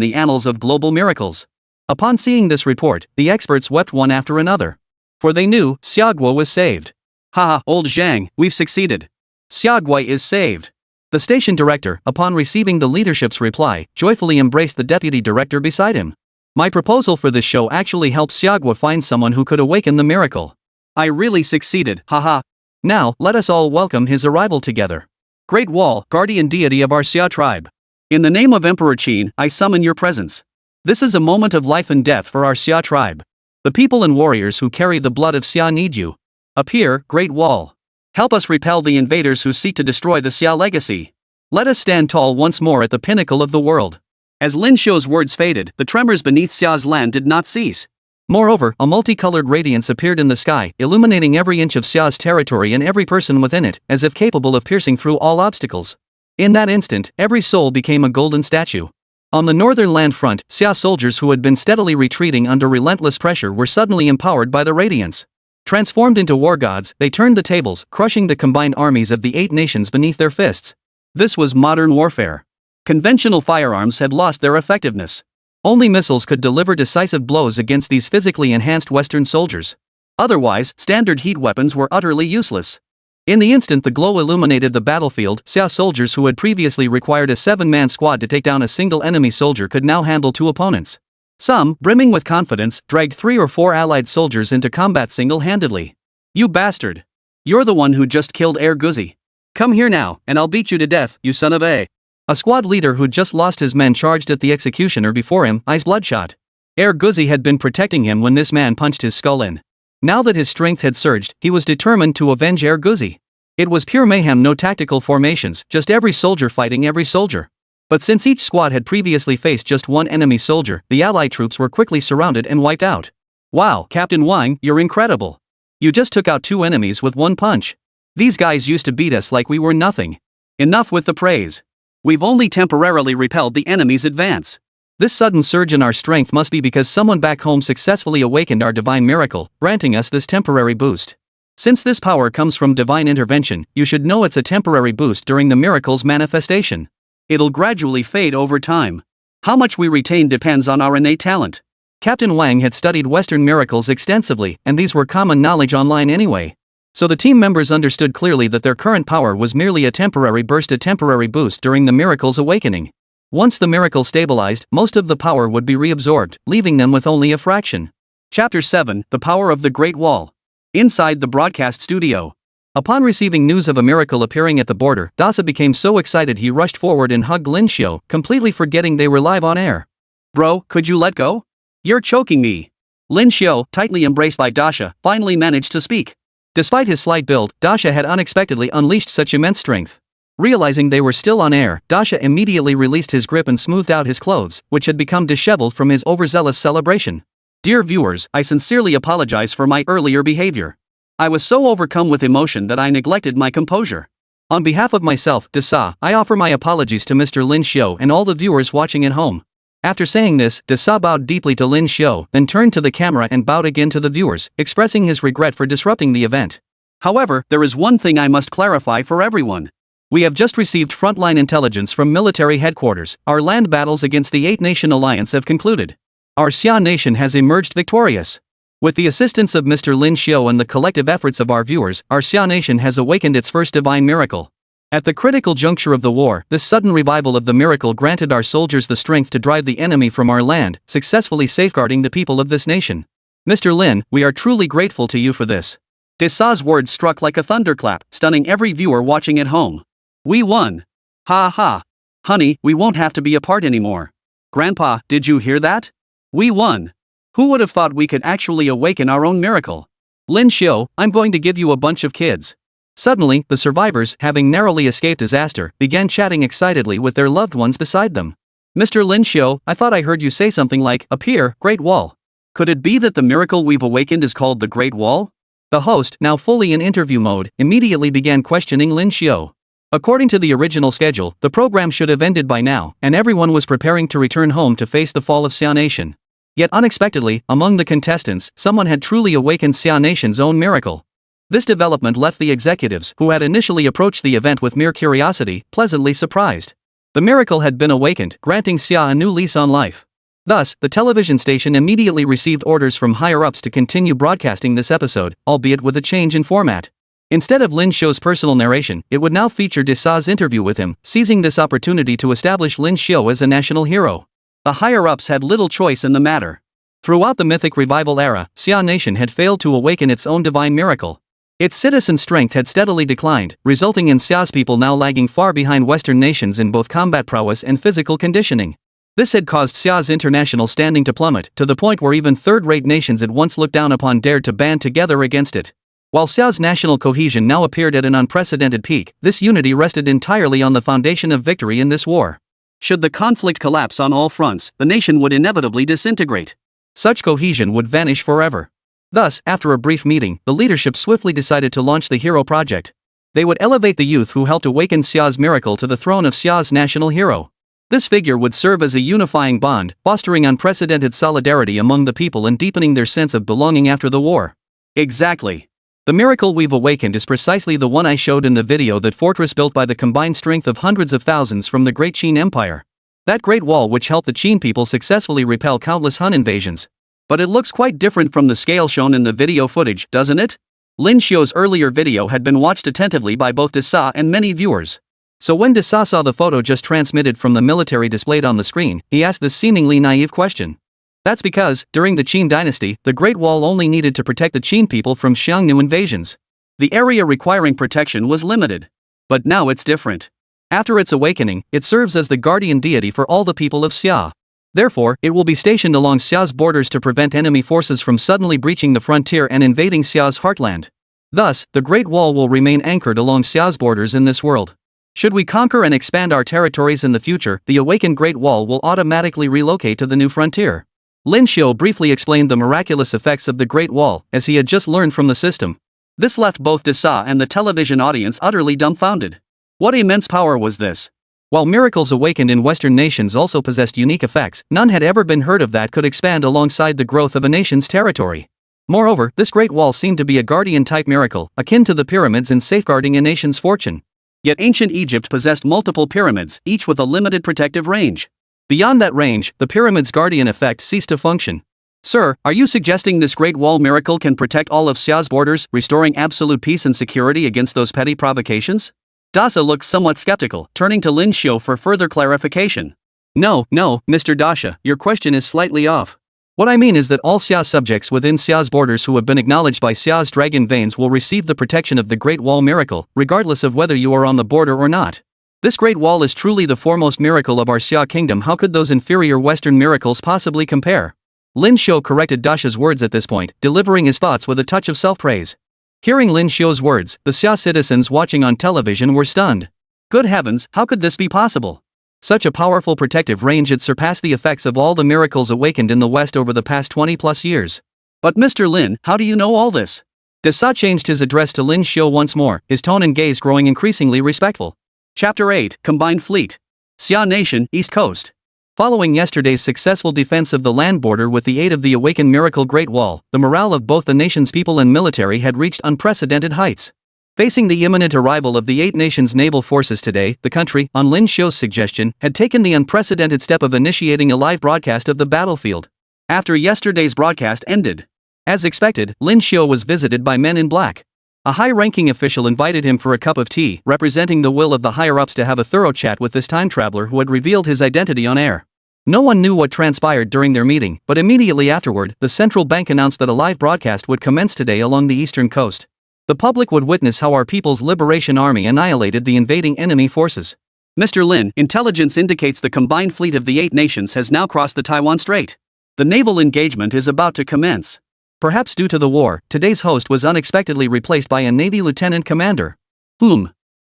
the annals of global miracles. Upon seeing this report, the experts wept one after another. For they knew, Xiaoguo was saved. Haha, old Zhang, we've succeeded. Xiaoguo is saved. The station director, upon receiving the leadership's reply, joyfully embraced the deputy director beside him. My proposal for this show actually helped Xiaoguo find someone who could awaken the miracle. I really succeeded, haha. Now, let us all welcome his arrival together. Great Wall, guardian deity of our Xia tribe. In the name of Emperor Qin, I summon your presence. This is a moment of life and death for our Xia tribe. The people and warriors who carry the blood of Xia need you. Appear, Great Wall. Help us repel the invaders who seek to destroy the Xia legacy. Let us stand tall once more at the pinnacle of the world. As Lin Xiu's words faded, the tremors beneath Xia's land did not cease. Moreover, a multicolored radiance appeared in the sky, illuminating every inch of Xia's territory and every person within it, as if capable of piercing through all obstacles. In that instant, every soul became a golden statue. On the northern land front, Xia soldiers who had been steadily retreating under relentless pressure were suddenly empowered by the radiance. Transformed into war gods, they turned the tables, crushing the combined armies of the 8 nations beneath their fists. This was modern warfare. Conventional firearms had lost their effectiveness. Only missiles could deliver decisive blows against these physically enhanced Western soldiers. Otherwise, standard heat weapons were utterly useless. In the instant the glow illuminated the battlefield, Xia soldiers who had previously required a 7-man squad to take down a single enemy soldier could now handle 2 opponents. Some, brimming with confidence, dragged 3 or 4 allied soldiers into combat single-handedly. "You bastard! You're the one who just killed Air Guzi. Come here now, and I'll beat you to death, you son of a..." A squad leader who'd just lost his men charged at the executioner before him, eyes bloodshot. Air Guzi had been protecting him when this man punched his skull in. Now that his strength had surged, he was determined to avenge Air Guzi. It was pure mayhem, no tactical formations, just every soldier fighting every soldier. But since each squad had previously faced just one enemy soldier, the allied troops were quickly surrounded and wiped out. "Wow, Captain Wang, you're incredible. You just took out 2 enemies with 1 punch. These guys used to beat us like we were nothing. Enough with the praise. We've only temporarily repelled the enemy's advance. This sudden surge in our strength must be because someone back home successfully awakened our divine miracle, granting us this temporary boost. Since this power comes from divine intervention, you should know it's a temporary boost during the miracle's manifestation. It'll gradually fade over time. How much we retain depends on our innate talent." Captain Wang had studied Western miracles extensively, and these were common knowledge online anyway. So the team members understood clearly that their current power was merely a temporary burst, a temporary boost during the miracle's awakening. Once the miracle stabilized, most of the power would be reabsorbed, leaving them with only a fraction. Chapter 7: The Power of the Great Wall. Inside the broadcast studio. Upon receiving news of a miracle appearing at the border, Dasa became so excited he rushed forward and hugged Lin Xiu, completely forgetting they were live on air. "Bro, could you let go? You're choking me." Lin Xiu, tightly embraced by Dasha, finally managed to speak. Despite his slight build, Dasha had unexpectedly unleashed such immense strength. Realizing they were still on air, Dasha immediately released his grip and smoothed out his clothes, which had become disheveled from his overzealous celebration. "Dear viewers, I sincerely apologize for my earlier behavior. I was so overcome with emotion that I neglected my composure. On behalf of myself, Dasa, I offer my apologies to Mr. Lin Xiu and all the viewers watching at home." After saying this, Dasa bowed deeply to Lin Xiu, then turned to the camera and bowed again to the viewers, expressing his regret for disrupting the event. "However, there is one thing I must clarify for everyone. We have just received frontline intelligence from military headquarters. Our land battles against the 8-nation alliance have concluded. Our Xia nation has emerged victorious. With the assistance of Mr. Lin Xiu and the collective efforts of our viewers, our Xia nation has awakened its first divine miracle. At the critical juncture of the war, this sudden revival of the miracle granted our soldiers the strength to drive the enemy from our land, successfully safeguarding the people of this nation. Mr. Lin, we are truly grateful to you for this." Dasa's words struck like a thunderclap, stunning every viewer watching at home. "We won. Ha ha. Honey, we won't have to be apart anymore. Grandpa, did you hear that? We won. Who would have thought we could actually awaken our own miracle? Lin Xiu, I'm going to give you a bunch of kids." Suddenly, the survivors, having narrowly escaped disaster, began chatting excitedly with their loved ones beside them. "Mr. Lin Xiu, I thought I heard you say something like, appear, Great Wall. Could it be that the miracle we've awakened is called the Great Wall?" The host, now fully in interview mode, immediately began questioning Lin Xiu. According to the original schedule, the program should have ended by now, and everyone was preparing to return home to face the fall of Xia Nation. Yet unexpectedly, among the contestants, someone had truly awakened Xia Nation's own miracle. This development left the executives, who had initially approached the event with mere curiosity, pleasantly surprised. The miracle had been awakened, granting Xia a new lease on life. Thus, the television station immediately received orders from higher-ups to continue broadcasting this episode, albeit with a change in format. Instead of Lin Xiu's personal narration, it would now feature Dasa's interview with him, seizing this opportunity to establish Lin Xiu as a national hero. The higher-ups had little choice in the matter. Throughout the mythic revival era, Xia Nation had failed to awaken its own divine miracle. Its citizen strength had steadily declined, resulting in Xia's people now lagging far behind Western nations in both combat prowess and physical conditioning. This had caused Xia's international standing to plummet, to the point where even third-rate nations it once looked down upon dared to band together against it. While Xia's national cohesion now appeared at an unprecedented peak, this unity rested entirely on the foundation of victory in this war. Should the conflict collapse on all fronts, the nation would inevitably disintegrate. Such cohesion would vanish forever. Thus, after a brief meeting, the leadership swiftly decided to launch the Hero Project. They would elevate the youth who helped awaken Xia's miracle to the throne of Xia's national hero. This figure would serve as a unifying bond, fostering unprecedented solidarity among the people and deepening their sense of belonging after the war. Exactly. The miracle we've awakened is precisely the one I showed in the video, that fortress built by the combined strength of hundreds of thousands from the Great Qin Empire. That Great Wall which helped the Qin people successfully repel countless Hun invasions. But it looks quite different from the scale shown in the video footage, doesn't it? Lin Xiu's earlier video had been watched attentively by both Desa and many viewers. So when Desa saw the photo just transmitted from the military displayed on the screen, he asked this seemingly naive question. That's because, during the Qin dynasty, the Great Wall only needed to protect the Qin people from Xiongnu invasions. The area requiring protection was limited. But now it's different. After its awakening, it serves as the guardian deity for all the people of Xia. Therefore, it will be stationed along Xia's borders to prevent enemy forces from suddenly breaching the frontier and invading Xia's heartland. Thus, the Great Wall will remain anchored along Xia's borders in this world. Should we conquer and expand our territories in the future, the awakened Great Wall will automatically relocate to the new frontier. Lin Xiu briefly explained the miraculous effects of the Great Wall, as he had just learned from the system. This left both Desa and the television audience utterly dumbfounded. What immense power was this? While miracles awakened in Western nations also possessed unique effects, none had ever been heard of that could expand alongside the growth of a nation's territory. Moreover, this Great Wall seemed to be a guardian-type miracle, akin to the pyramids in safeguarding a nation's fortune. Yet ancient Egypt possessed multiple pyramids, each with a limited protective range. Beyond that range, the pyramid's guardian effect ceased to function. Sir, are you suggesting this Great Wall miracle can protect all of Xia's borders, restoring absolute peace and security against those petty provocations? Dasa looked somewhat skeptical, turning to Lin Xiu for further clarification. No, Mr. Dasha, your question is slightly off. What I mean is that all Xia subjects within Xia's borders who have been acknowledged by Xia's dragon veins will receive the protection of the Great Wall miracle, regardless of whether you are on the border or not. This Great Wall is truly the foremost miracle of our Xia Kingdom. How could those inferior Western miracles possibly compare? Lin Xiu corrected Dasha's words at this point, delivering his thoughts with a touch of self-praise. Hearing Lin Xiu's words, the Xia citizens watching on television were stunned. Good heavens, how could this be possible? Such a powerful protective range had surpassed the effects of all the miracles awakened in the West over the past 20+ years. But Mr. Lin, how do you know all this? Desa changed his address to Lin Xiu once more, his tone and gaze growing increasingly respectful. Chapter 8, Combined Fleet. Xia Nation, East Coast. Following yesterday's successful defense of the land border with the aid of the awakened miracle Great Wall, the morale of both the nation's people and military had reached unprecedented heights. Facing the imminent arrival of the 8 nations' naval forces today, the country, on Lin Xiu's suggestion, had taken the unprecedented step of initiating a live broadcast of the battlefield. After yesterday's broadcast ended, as expected, Lin Xiu was visited by men in black. A high-ranking official invited him for a cup of tea, representing the will of the higher-ups to have a thorough chat with this time traveler who had revealed his identity on air. No one knew what transpired during their meeting, but immediately afterward, the central bank announced that a live broadcast would commence today along the eastern coast. The public would witness how our People's Liberation Army annihilated the invading enemy forces. Mr. Lin, intelligence indicates the combined fleet of the 8 nations has now crossed the Taiwan Strait. The naval engagement is about to commence. Perhaps due to the war, today's host was unexpectedly replaced by a Navy lieutenant commander.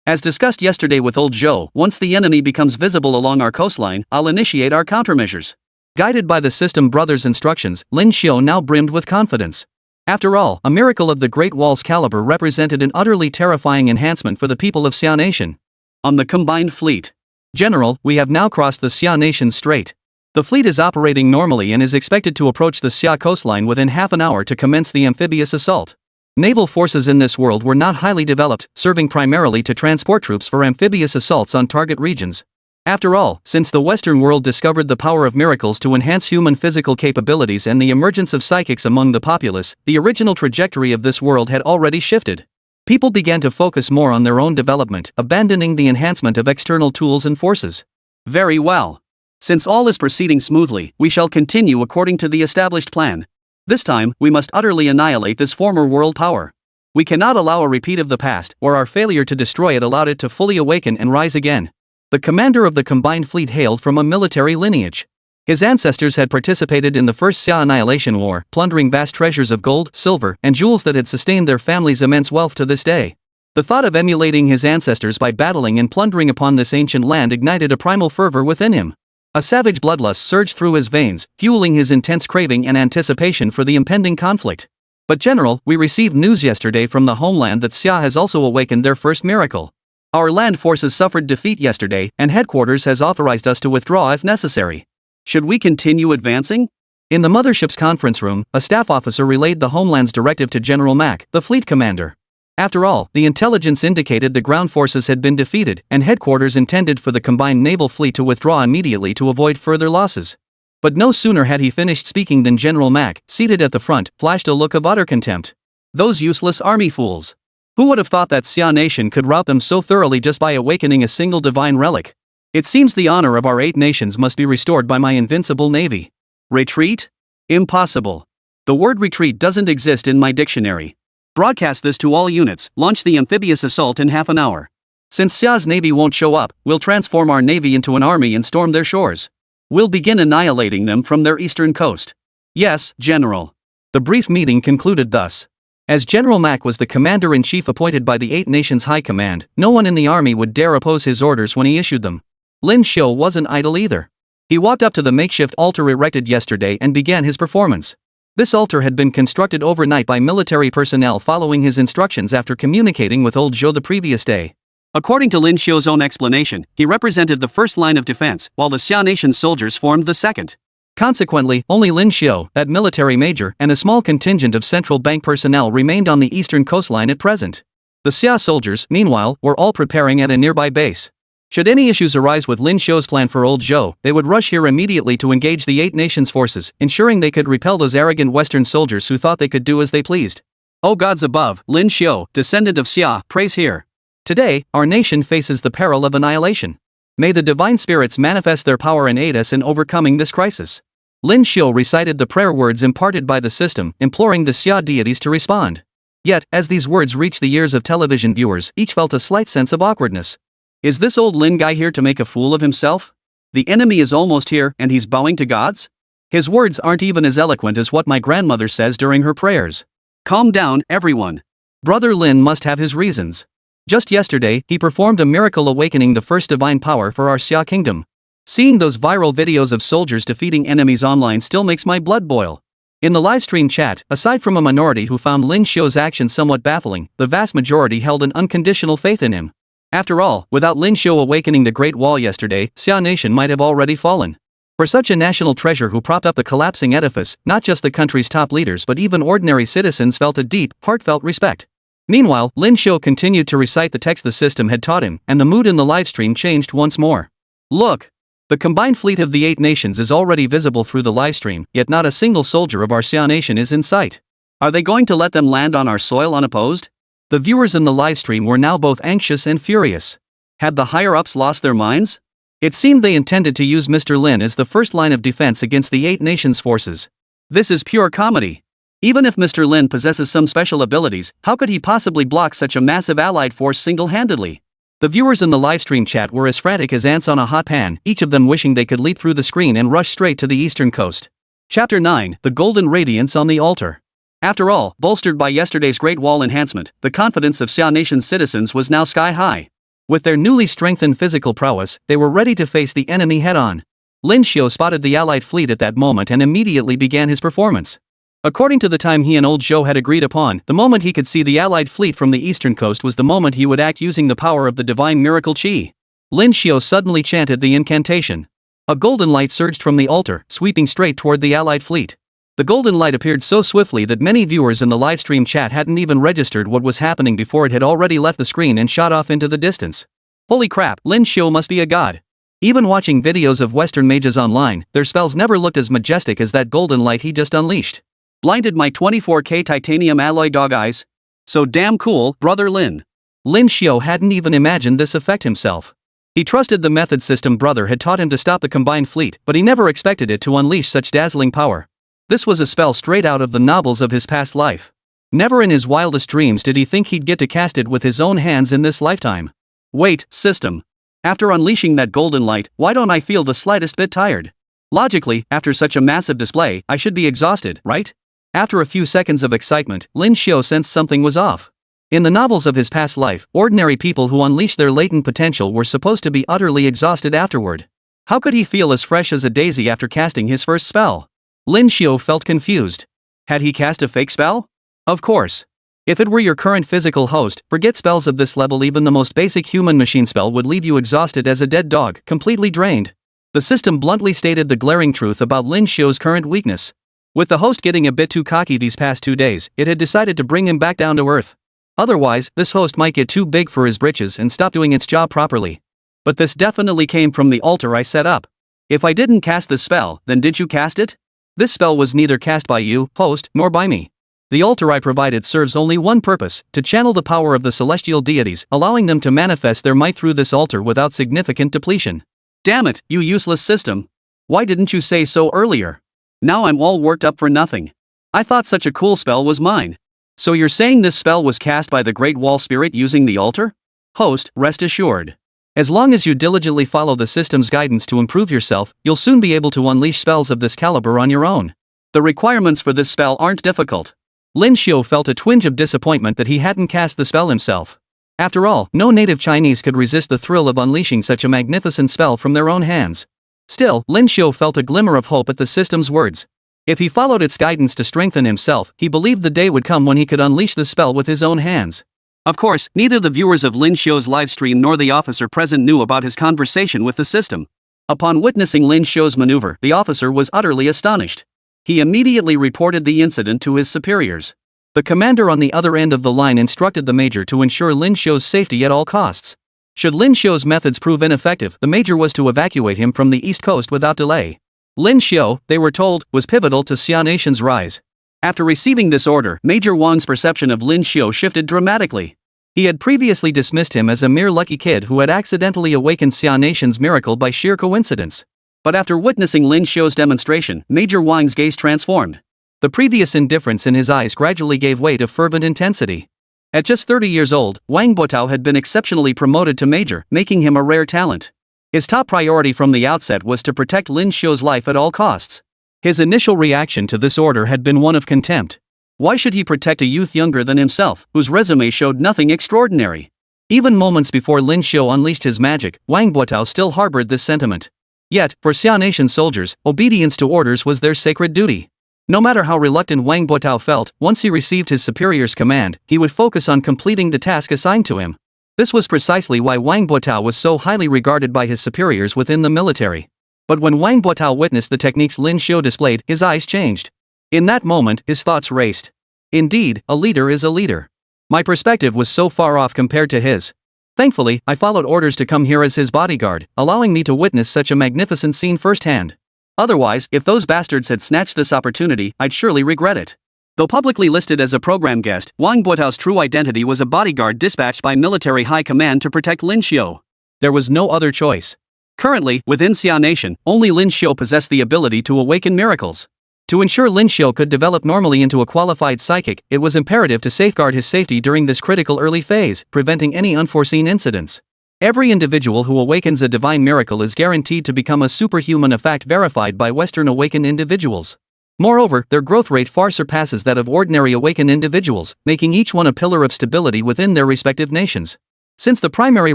As discussed yesterday with Old Zhou, once the enemy becomes visible along our coastline, I'll initiate our countermeasures. Guided by the system brother's instructions, Lin Xiu now brimmed with confidence. After all, a miracle of the Great Wall's caliber represented an utterly terrifying enhancement for the people of Xia Nation. On the combined fleet. General, we have now crossed the Xia Nation Strait. The fleet is operating normally and is expected to approach the Xia coastline within half an hour to commence the amphibious assault. Naval forces in this world were not highly developed, serving primarily to transport troops for amphibious assaults on target regions. After all, since the Western world discovered the power of miracles to enhance human physical capabilities and the emergence of psychics among the populace, the original trajectory of this world had already shifted. People began to focus more on their own development, abandoning the enhancement of external tools and forces. Very well. Since all is proceeding smoothly, we shall continue according to the established plan. This time, we must utterly annihilate this former world power. We cannot allow a repeat of the past, or our failure to destroy it allowed it to fully awaken and rise again. The commander of the combined fleet hailed from a military lineage. His ancestors had participated in the First Xia Annihilation War, plundering vast treasures of gold, silver, and jewels that had sustained their family's immense wealth to this day. The thought of emulating his ancestors by battling and plundering upon this ancient land ignited a primal fervor within him. A savage bloodlust surged through his veins, fueling his intense craving and anticipation for the impending conflict. But General, we received news yesterday from the homeland that Xia has also awakened their first miracle. Our land forces suffered defeat yesterday, and headquarters has authorized us to withdraw if necessary. Should we continue advancing? In the mothership's conference room, a staff officer relayed the homeland's directive to General Mack, the fleet commander. After all, the intelligence indicated the ground forces had been defeated, and headquarters intended for the combined naval fleet to withdraw immediately to avoid further losses. But no sooner had he finished speaking than General Mac, seated at the front, flashed a look of utter contempt. Those useless army fools. Who would have thought that Xia nation could rout them so thoroughly just by awakening a single divine relic? It seems the honor of our 8 nations must be restored by my invincible navy. Retreat? Impossible. The word retreat doesn't exist in my dictionary. Broadcast this to all units, launch the amphibious assault in half an hour. Since Xia's navy won't show up, we'll transform our navy into an army and storm their shores. We'll begin annihilating them from their eastern coast. Yes, General. The brief meeting concluded thus. As General Mac was the commander-in-chief appointed by the 8 Nations High Command, no one in the army would dare oppose his orders when he issued them. Lin Xiu wasn't idle either. He walked up to the makeshift altar erected yesterday and began his performance. This altar had been constructed overnight by military personnel following his instructions after communicating with old Zhou the previous day. According to Lin Xiu's own explanation, he represented the first line of defense, while the Xia Nation's soldiers formed the second. Consequently, only Lin Xiu, that military major, and a small contingent of central bank personnel remained on the eastern coastline at present. The Xia soldiers, meanwhile, were all preparing at a nearby base. Should any issues arise with Lin Xiu's plan for Old Zhou, they would rush here immediately to engage the 8 nations' forces, ensuring they could repel those arrogant Western soldiers who thought they could do as they pleased. O gods above, Lin Xiu, descendant of Xia, praise here. Today, our nation faces the peril of annihilation. May the divine spirits manifest their power and aid us in overcoming this crisis. Lin Xiu recited the prayer words imparted by the system, imploring the Xia deities to respond. Yet, as these words reached the ears of television viewers, each felt a slight sense of awkwardness. Is this old Lin guy here to make a fool of himself? The enemy is almost here, and he's bowing to gods? His words aren't even as eloquent as what my grandmother says during her prayers. Calm down, everyone. Brother Lin must have his reasons. Just yesterday, he performed a miracle awakening the first divine power for our Xia Kingdom. Seeing those viral videos of soldiers defeating enemies online still makes my blood boil. In the livestream chat, aside from a minority who found Lin Xiu's actions somewhat baffling, the vast majority held an unconditional faith in him. After all, without Lin Xiu awakening the Great Wall yesterday, Xia Nation might have already fallen. For such a national treasure who propped up the collapsing edifice, not just the country's top leaders but even ordinary citizens felt a deep, heartfelt respect. Meanwhile, Lin Xiu continued to recite the text the system had taught him, and the mood in the livestream changed once more. Look! The combined fleet of the 8 nations is already visible through the livestream, yet not a single soldier of our Xia nation is in sight. Are they going to let them land on our soil unopposed? The viewers in the livestream were now both anxious and furious. Had the higher-ups lost their minds? It seemed they intended to use Mr. Lin as the first line of defense against the 8 nations' forces. This is pure comedy. Even if Mr. Lin possesses some special abilities, how could he possibly block such a massive allied force single-handedly? The viewers in the livestream chat were as frantic as ants on a hot pan, each of them wishing they could leap through the screen and rush straight to the eastern coast. Chapter 9, The Golden Radiance on the Altar. After all, bolstered by yesterday's Great Wall enhancement, the confidence of Xia Nation's citizens was now sky-high. With their newly strengthened physical prowess, they were ready to face the enemy head-on. Lin Xiu spotted the allied fleet at that moment and immediately began his performance. According to the time he and Old Zhou had agreed upon, the moment he could see the allied fleet from the eastern coast was the moment he would act using the power of the divine miracle Qi. Lin Xiu suddenly chanted the incantation. A golden light surged from the altar, sweeping straight toward the allied fleet. The golden light appeared so swiftly that many viewers in the livestream chat hadn't even registered what was happening before it had already left the screen and shot off into the distance. Holy crap, Lin Xiu must be a god. Even watching videos of Western mages online, their spells never looked as majestic as that golden light he just unleashed. Blinded my 24K titanium alloy dog eyes? So damn cool, brother Lin. Lin Xiu hadn't even imagined this effect himself. He trusted the method system brother had taught him to stop the combined fleet, but he never expected it to unleash such dazzling power. This was a spell straight out of the novels of his past life. Never in his wildest dreams did he think he'd get to cast it with his own hands in this lifetime. Wait, system. After unleashing that golden light, why don't I feel the slightest bit tired? Logically, after such a massive display, I should be exhausted, right? After a few seconds of excitement, Lin Xiu sensed something was off. In the novels of his past life, ordinary people who unleashed their latent potential were supposed to be utterly exhausted afterward. How could he feel as fresh as a daisy after casting his first spell? Lin Xiu felt confused. Had he cast a fake spell? Of course. If it were your current physical host, forget spells of this level. Even the most basic human machine spell would leave you exhausted as a dead dog, completely drained. The system bluntly stated the glaring truth about Lin Xiu's current weakness. With the host getting a bit too cocky these past 2 days, it had decided to bring him back down to earth. Otherwise, this host might get too big for his britches and stop doing its job properly. But this definitely came from the altar I set up. If I didn't cast this spell, then did you cast it? This spell was neither cast by you, host, nor by me. The altar I provided serves only one purpose, to channel the power of the celestial deities, allowing them to manifest their might through this altar without significant depletion. Damn it, you useless system. Why didn't you say so earlier? Now I'm all worked up for nothing. I thought such a cool spell was mine. So you're saying this spell was cast by the Great Wall Spirit using the altar? Host, rest assured. As long as you diligently follow the system's guidance to improve yourself, you'll soon be able to unleash spells of this caliber on your own. The requirements for this spell aren't difficult. Lin Xiu felt a twinge of disappointment that he hadn't cast the spell himself. After all, no native Chinese could resist the thrill of unleashing such a magnificent spell from their own hands. Still, Lin Xiu felt a glimmer of hope at the system's words. If he followed its guidance to strengthen himself, he believed the day would come when he could unleash the spell with his own hands. Of course, neither the viewers of Lin Xiu's livestream nor the officer present knew about his conversation with the system. Upon witnessing Lin Xiu's maneuver, the officer was utterly astonished. He immediately reported the incident to his superiors. The commander on the other end of the line instructed the major to ensure Lin Xiu's safety at all costs. Should Lin Xiu's methods prove ineffective, the major was to evacuate him from the east coast without delay. Lin Xiu, they were told, was pivotal to Xia Nation's rise. After receiving this order, Major Wang's perception of Lin Xiu shifted dramatically. He had previously dismissed him as a mere lucky kid who had accidentally awakened Xia Nation's miracle by sheer coincidence. But after witnessing Lin Xiu's demonstration, Major Wang's gaze transformed. The previous indifference in his eyes gradually gave way to fervent intensity. At just 30 years old, Wang Botao had been exceptionally promoted to major, making him a rare talent. His top priority from the outset was to protect Lin Xiu's life at all costs. His initial reaction to this order had been one of contempt. Why should he protect a youth younger than himself, whose resume showed nothing extraordinary? Even moments before Lin Xiu unleashed his magic, Wang Botao still harbored this sentiment. Yet, for Xia Nation soldiers, obedience to orders was their sacred duty. No matter how reluctant Wang Botao felt, once he received his superior's command, he would focus on completing the task assigned to him. This was precisely why Wang Botao was so highly regarded by his superiors within the military. But when Wang Botao witnessed the techniques Lin Xiu displayed, his eyes changed. In that moment, his thoughts raced. Indeed, a leader is a leader. My perspective was so far off compared to his. Thankfully, I followed orders to come here as his bodyguard, allowing me to witness such a magnificent scene firsthand. Otherwise, if those bastards had snatched this opportunity, I'd surely regret it. Though publicly listed as a program guest, Wang Botao's true identity was a bodyguard dispatched by military high command to protect Lin Xiu. There was no other choice. Currently, within Xia Nation, only Lin Xiu possessed the ability to awaken miracles. To ensure Lin Xiu could develop normally into a qualified psychic, it was imperative to safeguard his safety during this critical early phase, preventing any unforeseen incidents. Every individual who awakens a divine miracle is guaranteed to become a superhuman, a fact verified by Western awakened individuals. Moreover, their growth rate far surpasses that of ordinary awakened individuals, making each one a pillar of stability within their respective nations. Since the primary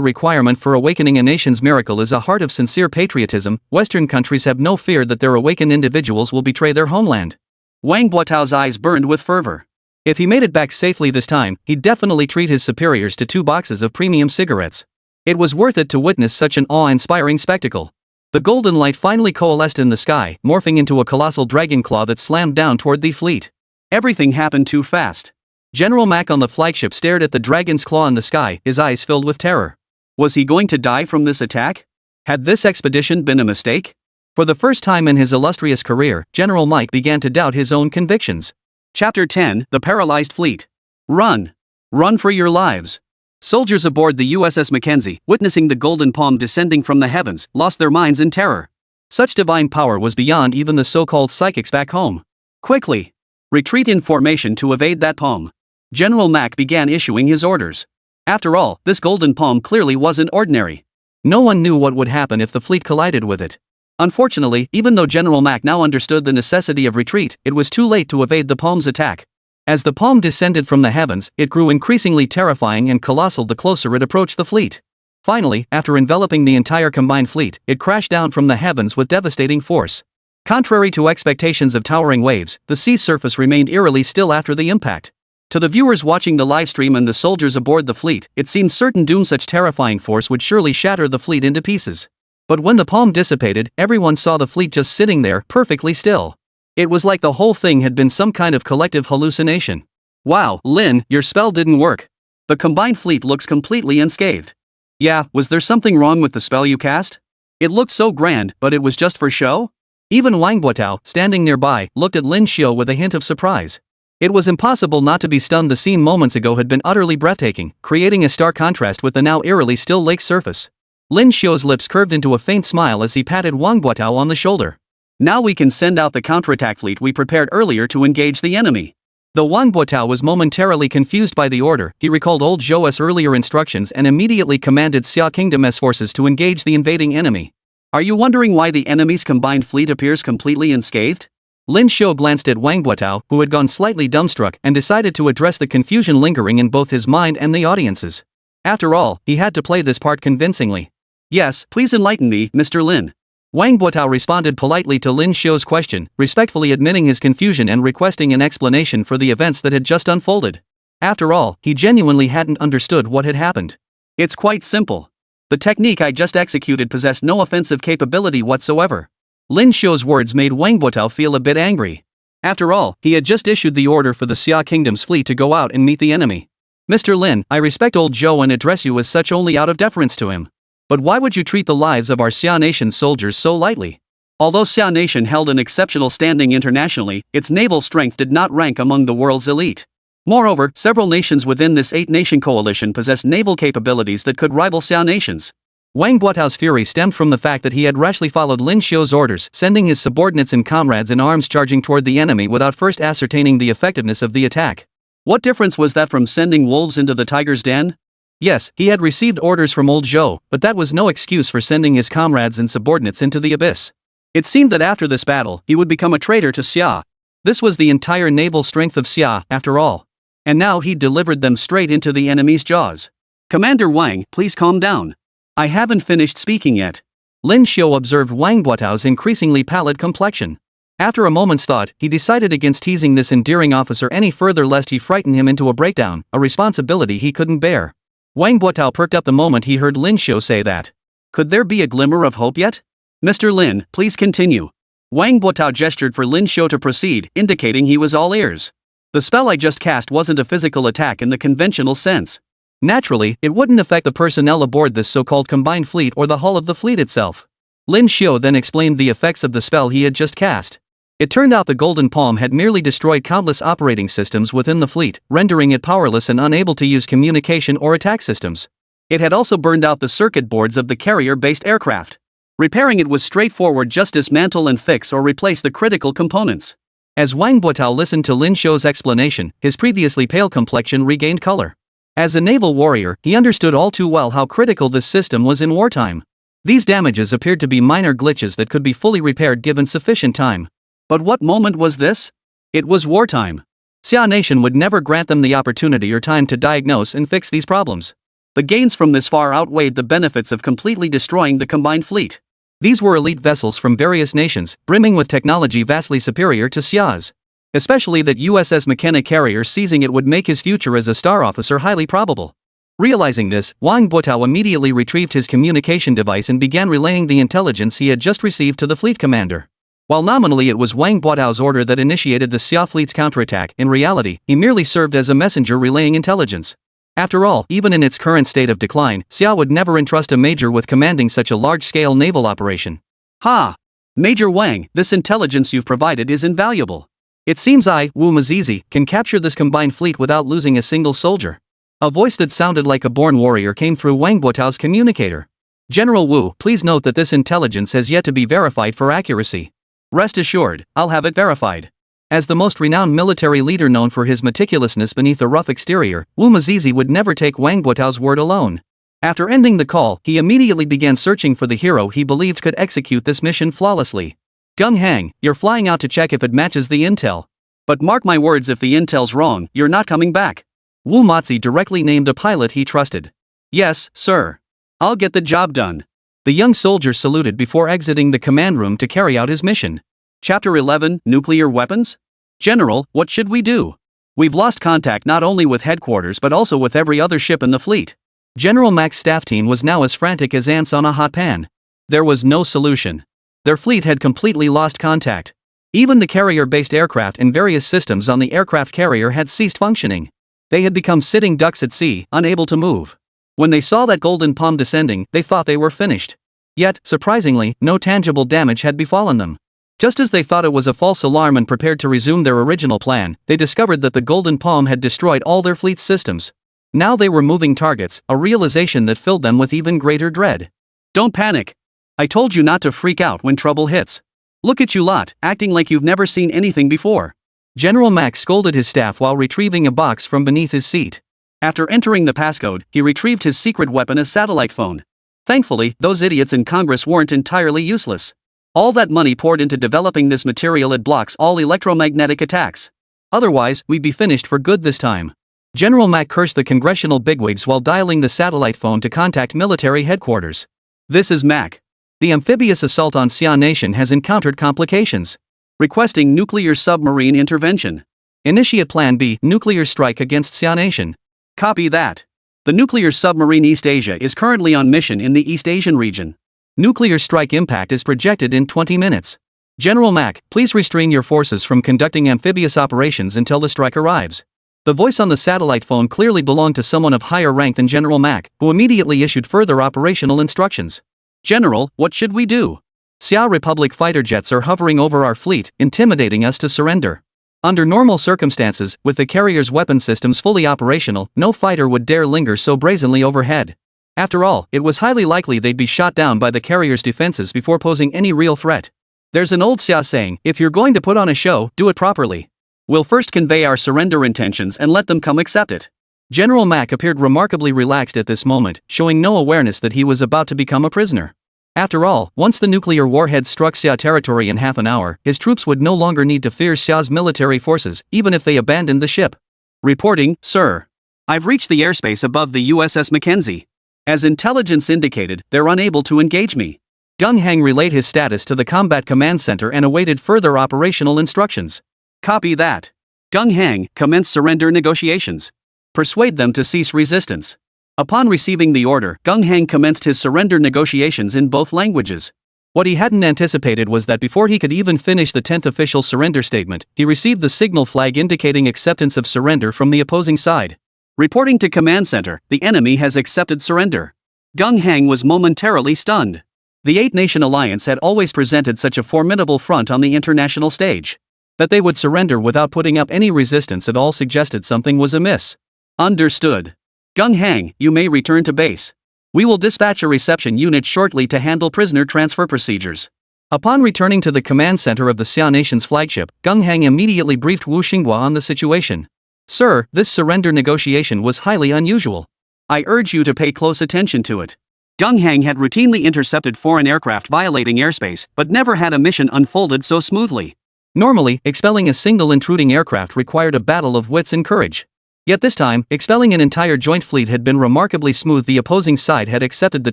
requirement for awakening a nation's miracle is a heart of sincere patriotism, Western countries have no fear that their awakened individuals will betray their homeland. Wang Botao's eyes burned with fervor. If he made it back safely this time, he'd definitely treat his superiors to 2 boxes of premium cigarettes. It was worth it to witness such an awe-inspiring spectacle. The golden light finally coalesced in the sky, morphing into a colossal dragon claw that slammed down toward the fleet. Everything happened too fast. General Mack on the flagship stared at the dragon's claw in the sky, his eyes filled with terror. Was he going to die from this attack? Had this expedition been a mistake? For the first time in his illustrious career, General Mike began to doubt his own convictions. Chapter 10: The Paralyzed Fleet. Run! Run for your lives! Soldiers aboard the USS Mackenzie, witnessing the golden palm descending from the heavens, lost their minds in terror. Such divine power was beyond even the so-called psychics back home. Quickly! Retreat in formation to evade that palm. General Mack began issuing his orders. After all, this golden palm clearly wasn't ordinary. No one knew what would happen if the fleet collided with it. Unfortunately, even though General Mack now understood the necessity of retreat, it was too late to evade the palm's attack. As the palm descended from the heavens, it grew increasingly terrifying and colossal the closer it approached the fleet. Finally, after enveloping the entire combined fleet, it crashed down from the heavens with devastating force. Contrary to expectations of towering waves, the sea's surface remained eerily still after the impact. To the viewers watching the livestream and the soldiers aboard the fleet, it seemed certain doom such terrifying force would surely shatter the fleet into pieces. But when the palm dissipated, everyone saw the fleet just sitting there, perfectly still. It was like the whole thing had been some kind of collective hallucination. Wow, Lin, your spell didn't work. The combined fleet looks completely unscathed. Yeah, was there something wrong with the spell you cast? It looked so grand, but it was just for show? Even Wang Buotao, standing nearby, looked at Lin Xiu with a hint of surprise. It was impossible not to be stunned. The scene moments ago had been utterly breathtaking, creating a stark contrast with the now eerily still lake's surface. Lin Xiu's lips curved into a faint smile as he patted Wang Buotao on the shoulder. Now we can send out the counterattack fleet we prepared earlier to engage the enemy. Though Wang Buotao was momentarily confused by the order, he recalled old Zhou's earlier instructions and immediately commanded Xia Kingdom's forces to engage the invading enemy. Are you wondering why the enemy's combined fleet appears completely unscathed? Lin Xiu glanced at Wang Buotao, who had gone slightly dumbstruck, and decided to address the confusion lingering in both his mind and the audience's. After all, he had to play this part convincingly. Yes, please enlighten me, Mr. Lin. Wang Buotao responded politely to Lin Xiu's question, respectfully admitting his confusion and requesting an explanation for the events that had just unfolded. After all, he genuinely hadn't understood what had happened. It's quite simple. The technique I just executed possessed no offensive capability whatsoever. Lin Xiu's words made Wang Buotao feel a bit angry. After all, he had just issued the order for the Xia Kingdom's fleet to go out and meet the enemy. Mr. Lin, I respect old Zhou and address you as such only out of deference to him. But why would you treat the lives of our Xia Nation's soldiers so lightly? Although Xia Nation held an exceptional standing internationally, its naval strength did not rank among the world's elite. Moreover, several nations within this 8-nation coalition possess naval capabilities that could rival Xia Nations. Wang Buotao's fury stemmed from the fact that he had rashly followed Lin Xiu's orders, sending his subordinates and comrades in arms charging toward the enemy without first ascertaining the effectiveness of the attack. What difference was that from sending wolves into the tiger's den? Yes, he had received orders from old Zhou, but that was no excuse for sending his comrades and subordinates into the abyss. It seemed that after this battle, he would become a traitor to Xia. This was the entire naval strength of Xia, after all. And now he delivered them straight into the enemy's jaws. Commander Wang, please calm down. I haven't finished speaking yet. Lin Xiu observed Wang Buotao's increasingly pallid complexion. After a moment's thought, he decided against teasing this endearing officer any further lest he frighten him into a breakdown, a responsibility he couldn't bear. Wang Buotao perked up the moment he heard Lin Xiu say that. Could there be a glimmer of hope yet? Mr. Lin, please continue. Wang Buotao gestured for Lin Xiu to proceed, indicating he was all ears. The spell I just cast wasn't a physical attack in the conventional sense. Naturally, it wouldn't affect the personnel aboard this so-called combined fleet or the hull of the fleet itself. Lin Xiu then explained the effects of the spell he had just cast. It turned out the Golden Palm had merely destroyed countless operating systems within the fleet, rendering it powerless and unable to use communication or attack systems. It had also burned out the circuit boards of the carrier-based aircraft. Repairing it was straightforward, just dismantle and fix or replace the critical components. As Wang Buotao listened to Lin Xiu's explanation, his previously pale complexion regained color. As a naval warrior, he understood all too well how critical this system was in wartime. These damages appeared to be minor glitches that could be fully repaired given sufficient time. But what moment was this? It was wartime. Xia Nation would never grant them the opportunity or time to diagnose and fix these problems. The gains from this far outweighed the benefits of completely destroying the combined fleet. These were elite vessels from various nations, brimming with technology vastly superior to Xia's. Especially that USS McKenna carrier seizing it would make his future as a star officer highly probable. Realizing this, Wang Buotao immediately retrieved his communication device and began relaying the intelligence he had just received to the fleet commander. While nominally it was Wang Buotao's order that initiated the Xia fleet's counterattack, in reality, he merely served as a messenger relaying intelligence. After all, even in its current state of decline, Xia would never entrust a major with commanding such a large-scale naval operation. Ha! Major Wang, this intelligence you've provided is invaluable. It seems I, Wu Mazizi, can capture this combined fleet without losing a single soldier. A voice that sounded like a born warrior came through Wang Buotao's communicator. General Wu, please note that this intelligence has yet to be verified for accuracy. Rest assured, I'll have it verified. As the most renowned military leader known for his meticulousness beneath a rough exterior, Wu Mazizi would never take Wang Buotao's word alone. After ending the call, he immediately began searching for the hero he believed could execute this mission flawlessly. Gung Hang, you're flying out to check if it matches the intel. But mark my words, if the intel's wrong, you're not coming back. Wu Mazi directly named a pilot he trusted. Yes, sir. I'll get the job done. The young soldier saluted before exiting the command room to carry out his mission. Chapter 11, Nuclear Weapons? General, what should we do? We've lost contact not only with headquarters but also with every other ship in the fleet. General Mac's staff team was now as frantic as ants on a hot pan. There was no solution. Their fleet had completely lost contact. Even the carrier-based aircraft and various systems on the aircraft carrier had ceased functioning. They had become sitting ducks at sea, unable to move. When they saw that golden palm descending, they thought they were finished. Yet, surprisingly, no tangible damage had befallen them. Just as they thought it was a false alarm and prepared to resume their original plan, they discovered that the golden palm had destroyed all their fleet's systems. Now they were moving targets, a realization that filled them with even greater dread. Don't panic. I told you not to freak out when trouble hits. Look at you lot, acting like you've never seen anything before. General Mack scolded his staff while retrieving a box from beneath his seat. After entering the passcode, he retrieved his secret weapon, a satellite phone. Thankfully, those idiots in Congress weren't entirely useless. All that money poured into developing this material, it blocks all electromagnetic attacks. Otherwise, we'd be finished for good this time. General Mack cursed the congressional bigwigs while dialing the satellite phone to contact military headquarters. This is Mack. The amphibious assault on Xia Nation has encountered complications. Requesting nuclear submarine intervention. Initiate Plan B, nuclear strike against Xia Nation. Copy that. The nuclear submarine East Asia is currently on mission in the East Asian region. Nuclear strike impact is projected in 20 minutes. General Mack, please restrain your forces from conducting amphibious operations until the strike arrives. The voice on the satellite phone clearly belonged to someone of higher rank than General Mack, who immediately issued further operational instructions. General, what should we do? Xia Republic fighter jets are hovering over our fleet, intimidating us to surrender. Under normal circumstances, with the carrier's weapon systems fully operational, no fighter would dare linger so brazenly overhead. After all, it was highly likely they'd be shot down by the carrier's defenses before posing any real threat. There's an old Xia saying, if you're going to put on a show, do it properly. We'll first convey our surrender intentions and let them come accept it. General Mack appeared remarkably relaxed at this moment, showing no awareness that he was about to become a prisoner. After all, once the nuclear warhead struck Xia territory in half an hour, his troops would no longer need to fear Xia's military forces, even if they abandoned the ship. Reporting, sir. I've reached the airspace above the USS Mackenzie. As intelligence indicated, they're unable to engage me. Gung Hang relayed his status to the Combat Command Center and awaited further operational instructions. Copy that. Gung Hang, commence surrender negotiations. Persuade them to cease resistance. Upon receiving the order, Gung Hang commenced his surrender negotiations in both languages. What he hadn't anticipated was that before he could even finish the 10th official surrender statement, he received the signal flag indicating acceptance of surrender from the opposing side. Reporting to Command Center, the enemy has accepted surrender. Gung Hang was momentarily stunned. The Eight-Nation Alliance had always presented such a formidable front on the international stage. That they would surrender without putting up any resistance at all suggested something was amiss. Understood. Gung Hang, you may return to base. We will dispatch a reception unit shortly to handle prisoner transfer procedures. Upon returning to the command center of the Xia Nation's flagship, Gung Hang immediately briefed Wu Xinghua on the situation. Sir, this surrender negotiation was highly unusual. I urge you to pay close attention to it. Gung Hang had routinely intercepted foreign aircraft violating airspace, but never had a mission unfolded so smoothly. Normally, expelling a single intruding aircraft required a battle of wits and courage. Yet this time, expelling an entire joint fleet had been remarkably smooth. The opposing side had accepted the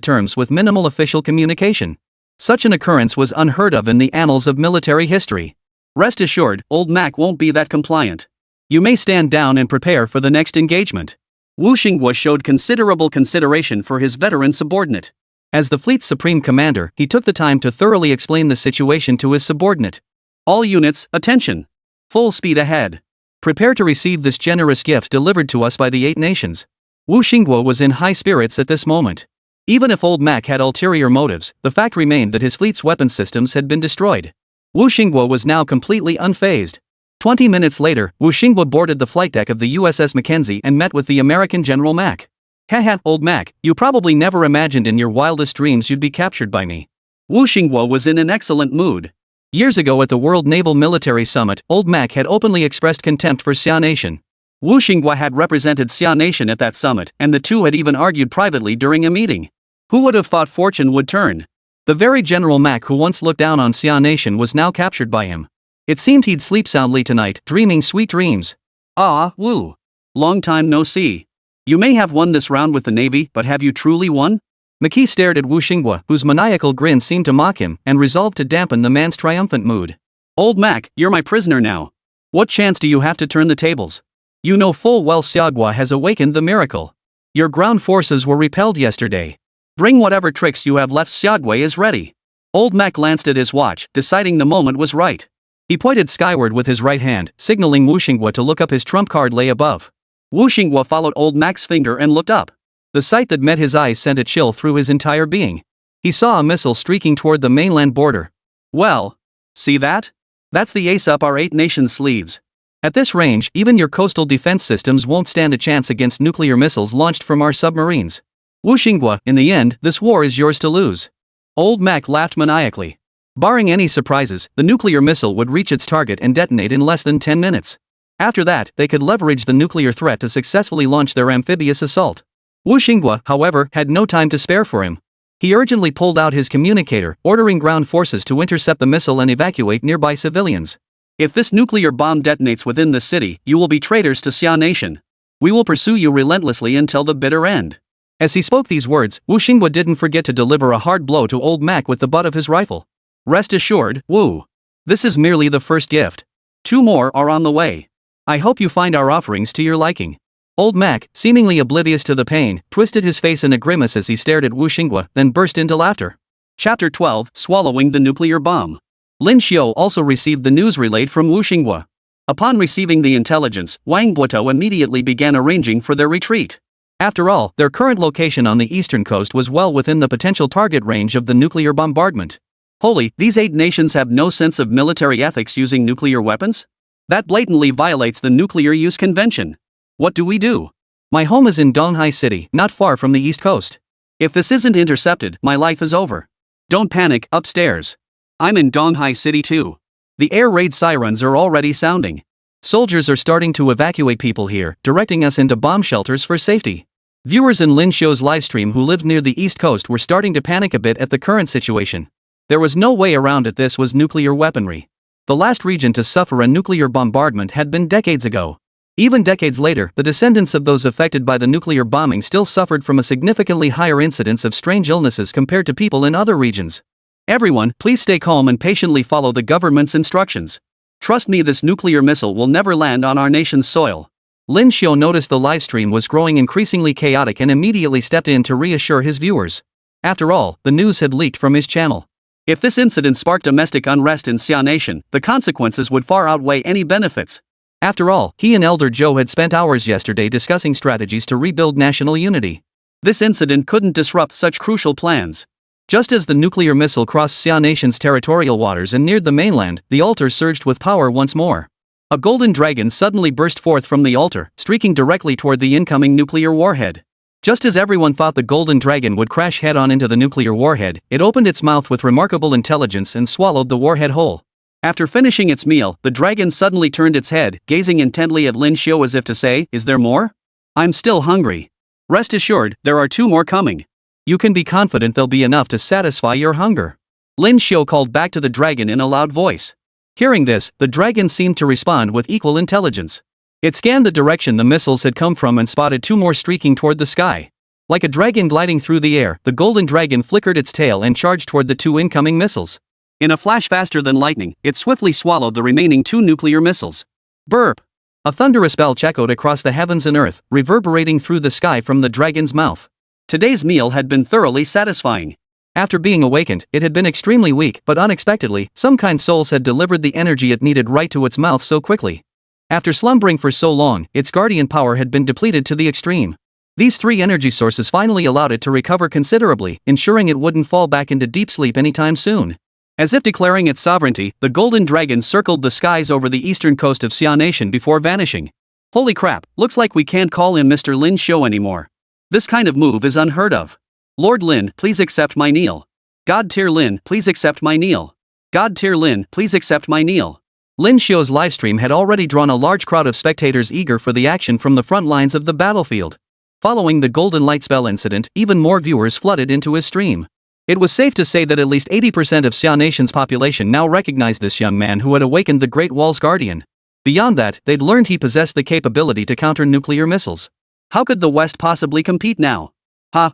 terms with minimal official communication. Such an occurrence was unheard of in the annals of military history. Rest assured, old Mac won't be that compliant. You may stand down and prepare for the next engagement. Wu Xinghua showed considerable consideration for his veteran subordinate. As the fleet's supreme commander, he took the time to thoroughly explain the situation to his subordinate. All units, attention! Full speed ahead. Prepare to receive this generous gift delivered to us by the Eight Nations. Wu Xinghua was in high spirits at this moment. Even if old Mac had ulterior motives, the fact remained that his fleet's weapon systems had been destroyed. Wu Xinghua was now completely unfazed. 20 minutes later, Wu Xinghua boarded the flight deck of the USS Mackenzie and met with the American General Mac. Haha, old Mac, you probably never imagined in your wildest dreams you'd be captured by me. Wu Xinghua was in an excellent mood. Years ago at the World Naval Military Summit, old Mac had openly expressed contempt for Xia Nation. Wu Xinghua had represented Xia Nation at that summit, and the two had even argued privately during a meeting. Who would have thought fortune would turn? The very General Mac who once looked down on Xia Nation was now captured by him. It seemed he'd sleep soundly tonight, dreaming sweet dreams. Ah, Wu. Long time no see. You may have won this round with the Navy, but have you truly won? McKee stared at Wu Xinghua, whose maniacal grin seemed to mock him, and resolved to dampen the man's triumphant mood. Old Mac, you're my prisoner now. What chance do you have to turn the tables? You know full well Xiaogua has awakened the miracle. Your ground forces were repelled yesterday. Bring whatever tricks you have left. Xiaogua is ready. Old Mac glanced at his watch, deciding the moment was right. He pointed skyward with his right hand, signaling Wu Xinghua to look up. His trump card lay above. Wu Xinghua followed old Mac's finger and looked up. The sight that met his eyes sent a chill through his entire being. He saw a missile streaking toward the mainland border. Well, see that? That's the ace up our 8 nations' sleeves. At this range, even your coastal defense systems won't stand a chance against nuclear missiles launched from our submarines. Wu Xinghua, in the end, this war is yours to lose. Old Mac laughed maniacally. Barring any surprises, the nuclear missile would reach its target and detonate in less than 10 minutes. After that, they could leverage the nuclear threat to successfully launch their amphibious assault. Wu Xinghua, however, had no time to spare for him. He urgently pulled out his communicator, ordering ground forces to intercept the missile and evacuate nearby civilians. If this nuclear bomb detonates within the city, you will be traitors to Xia Nation. We will pursue you relentlessly until the bitter end. As he spoke these words, Wu Xinghua didn't forget to deliver a hard blow to old Mac with the butt of his rifle. Rest assured, Wu. This is merely the first gift. 2 more are on the way. I hope you find our offerings to your liking. Old Mac, seemingly oblivious to the pain, twisted his face in a grimace as he stared at Wu Xinghua, then burst into laughter. Chapter 12, Swallowing the Nuclear Bomb. Lin Xiu also received the news relayed from Wu Xinghua. Upon receiving the intelligence, Wang Buotou immediately began arranging for their retreat. After all, their current location on the eastern coast was well within the potential target range of the nuclear bombardment. Holy, these 8 nations have no sense of military ethics using nuclear weapons? That blatantly violates the Nuclear Use Convention. What do we do? My home is in Donghai City, not far from the east coast. If this isn't intercepted, my life is over. Don't panic, upstairs. I'm in Donghai City too. The air raid sirens are already sounding. Soldiers are starting to evacuate people here, directing us into bomb shelters for safety. Viewers in Lin Xiu's livestream who lived near the east coast were starting to panic a bit at the current situation. There was no way around it. This was nuclear weaponry. The last region to suffer a nuclear bombardment had been decades ago. Even decades later, the descendants of those affected by the nuclear bombing still suffered from a significantly higher incidence of strange illnesses compared to people in other regions. Everyone, please stay calm and patiently follow the government's instructions. Trust me, this nuclear missile will never land on our nation's soil. Lin Xiu noticed the livestream was growing increasingly chaotic and immediately stepped in to reassure his viewers. After all, the news had leaked from his channel. If this incident sparked domestic unrest in Xia Nation, the consequences would far outweigh any benefits. After all, he and Elder Zhou had spent hours yesterday discussing strategies to rebuild national unity. This incident couldn't disrupt such crucial plans. Just as the nuclear missile crossed Xia Nation's territorial waters and neared the mainland, the altar surged with power once more. A golden dragon suddenly burst forth from the altar, streaking directly toward the incoming nuclear warhead. Just as everyone thought the golden dragon would crash head-on into the nuclear warhead, it opened its mouth with remarkable intelligence and swallowed the warhead whole. After finishing its meal, the dragon suddenly turned its head, gazing intently at Lin Xiu as if to say, "Is there more? I'm still hungry. Rest assured, there are 2 more coming. You can be confident there'll be enough to satisfy your hunger." Lin Xiu called back to the dragon in a loud voice. Hearing this, the dragon seemed to respond with equal intelligence. It scanned the direction the missiles had come from and spotted 2 more streaking toward the sky. Like a dragon gliding through the air, the golden dragon flickered its tail and charged toward the 2 incoming missiles. In a flash faster than lightning, it swiftly swallowed the remaining 2 nuclear missiles. Burp! A thunderous belch echoed across the heavens and earth, reverberating through the sky from the dragon's mouth. Today's meal had been thoroughly satisfying. After being awakened, it had been extremely weak, but unexpectedly, some kind souls had delivered the energy it needed right to its mouth so quickly. After slumbering for so long, its guardian power had been depleted to the extreme. These 3 energy sources finally allowed it to recover considerably, ensuring it wouldn't fall back into deep sleep anytime soon. As if declaring its sovereignty, the golden dragon circled the skies over the eastern coast of Xia Nation before vanishing. Holy crap, looks like we can't call him Mr. Lin Xiu anymore. This kind of move is unheard of. Lord Lin, please accept my kneel. God tier Lin, please accept my kneel. God tier Lin, please accept my kneel. Lin Xiu's livestream had already drawn a large crowd of spectators eager for the action from the front lines of the battlefield. Following the golden light spell incident, even more viewers flooded into his stream. It was safe to say that at least 80% of Xia Nation's population now recognized this young man who had awakened the Great Wall's guardian. Beyond that, they'd learned he possessed the capability to counter nuclear missiles. How could the West possibly compete now?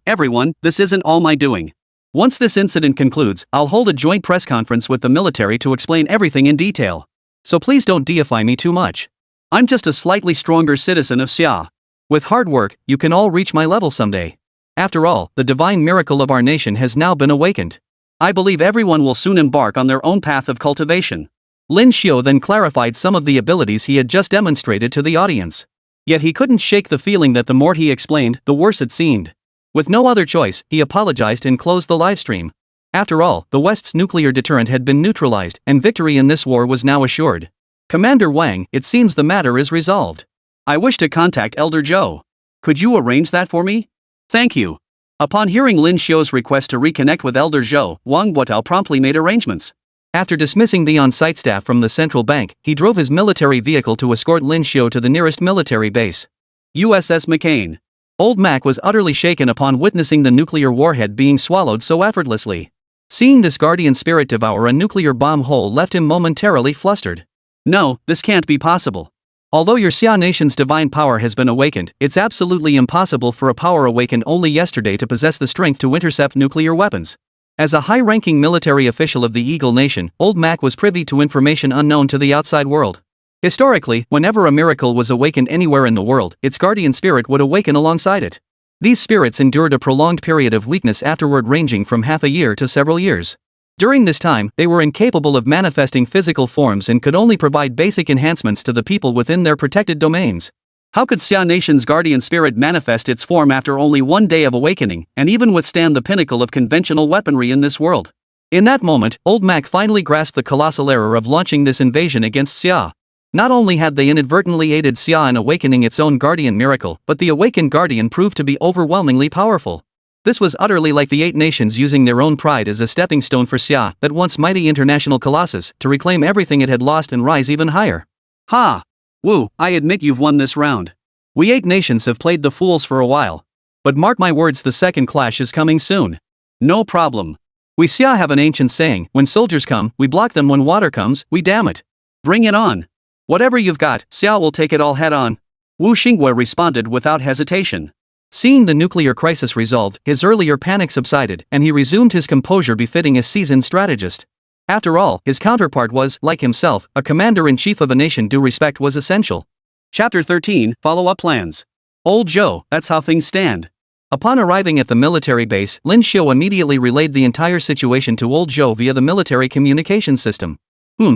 Everyone, this isn't all my doing. Once this incident concludes, I'll hold a joint press conference with the military to explain everything in detail. So please don't deify me too much. I'm just a slightly stronger citizen of Xia. With hard work, you can all reach my level someday. After all, the divine miracle of our nation has now been awakened. I believe everyone will soon embark on their own path of cultivation. Lin Xiu then clarified some of the abilities he had just demonstrated to the audience. Yet he couldn't shake the feeling that the more he explained, the worse it seemed. With no other choice, he apologized and closed the livestream. After all, the West's nuclear deterrent had been neutralized, and victory in this war was now assured. Commander Wang, it seems the matter is resolved. I wish to contact Elder Zhou. Could you arrange that for me? Thank you. Upon hearing Lin Xiu's request to reconnect with Elder Zhou, Wang Guotao promptly made arrangements. After dismissing the on-site staff from the central bank, he drove his military vehicle to escort Lin Xiu to the nearest military base. USS McCain. Old Mac was utterly shaken upon witnessing the nuclear warhead being swallowed so effortlessly. Seeing this guardian spirit devour a nuclear bomb hole left him momentarily flustered. No, this can't be possible. Although your Xia nation's divine power has been awakened, it's absolutely impossible for a power awakened only yesterday to possess the strength to intercept nuclear weapons. As a high-ranking military official of the Eagle Nation, Old Mac was privy to information unknown to the outside world. Historically, whenever a miracle was awakened anywhere in the world, its guardian spirit would awaken alongside it. These spirits endured a prolonged period of weakness afterward ranging from half a year to several years. During this time, they were incapable of manifesting physical forms and could only provide basic enhancements to the people within their protected domains. How could Xia Nation's guardian spirit manifest its form after only one day of awakening, and even withstand the pinnacle of conventional weaponry in this world? In that moment, Old Mac finally grasped the colossal error of launching this invasion against Xia. Not only had they inadvertently aided Xia in awakening its own guardian miracle, but the awakened guardian proved to be overwhelmingly powerful. This was utterly like the 8 nations using their own pride as a stepping stone for Xia, that once mighty international colossus, to reclaim everything it had lost and rise even higher. Ha! Wu, I admit you've won this round. We 8 nations have played the fools for a while. But mark my words, the second clash is coming soon. No problem. We Xia have an ancient saying, when soldiers come, we block them, when water comes, we dam it. Bring it on. Whatever you've got, Xia will take it all head on. Wu Xingwe responded without hesitation. Seeing the nuclear crisis resolved, his earlier panic subsided, and he resumed his composure befitting a seasoned strategist. After all, his counterpart was, like himself, a commander-in-chief of a nation. Due respect was essential. Chapter 13, Follow-up Plans. Old Zhou, that's how things stand. Upon arriving at the military base, Lin Xiu immediately relayed the entire situation to Old Zhou via the military communications system.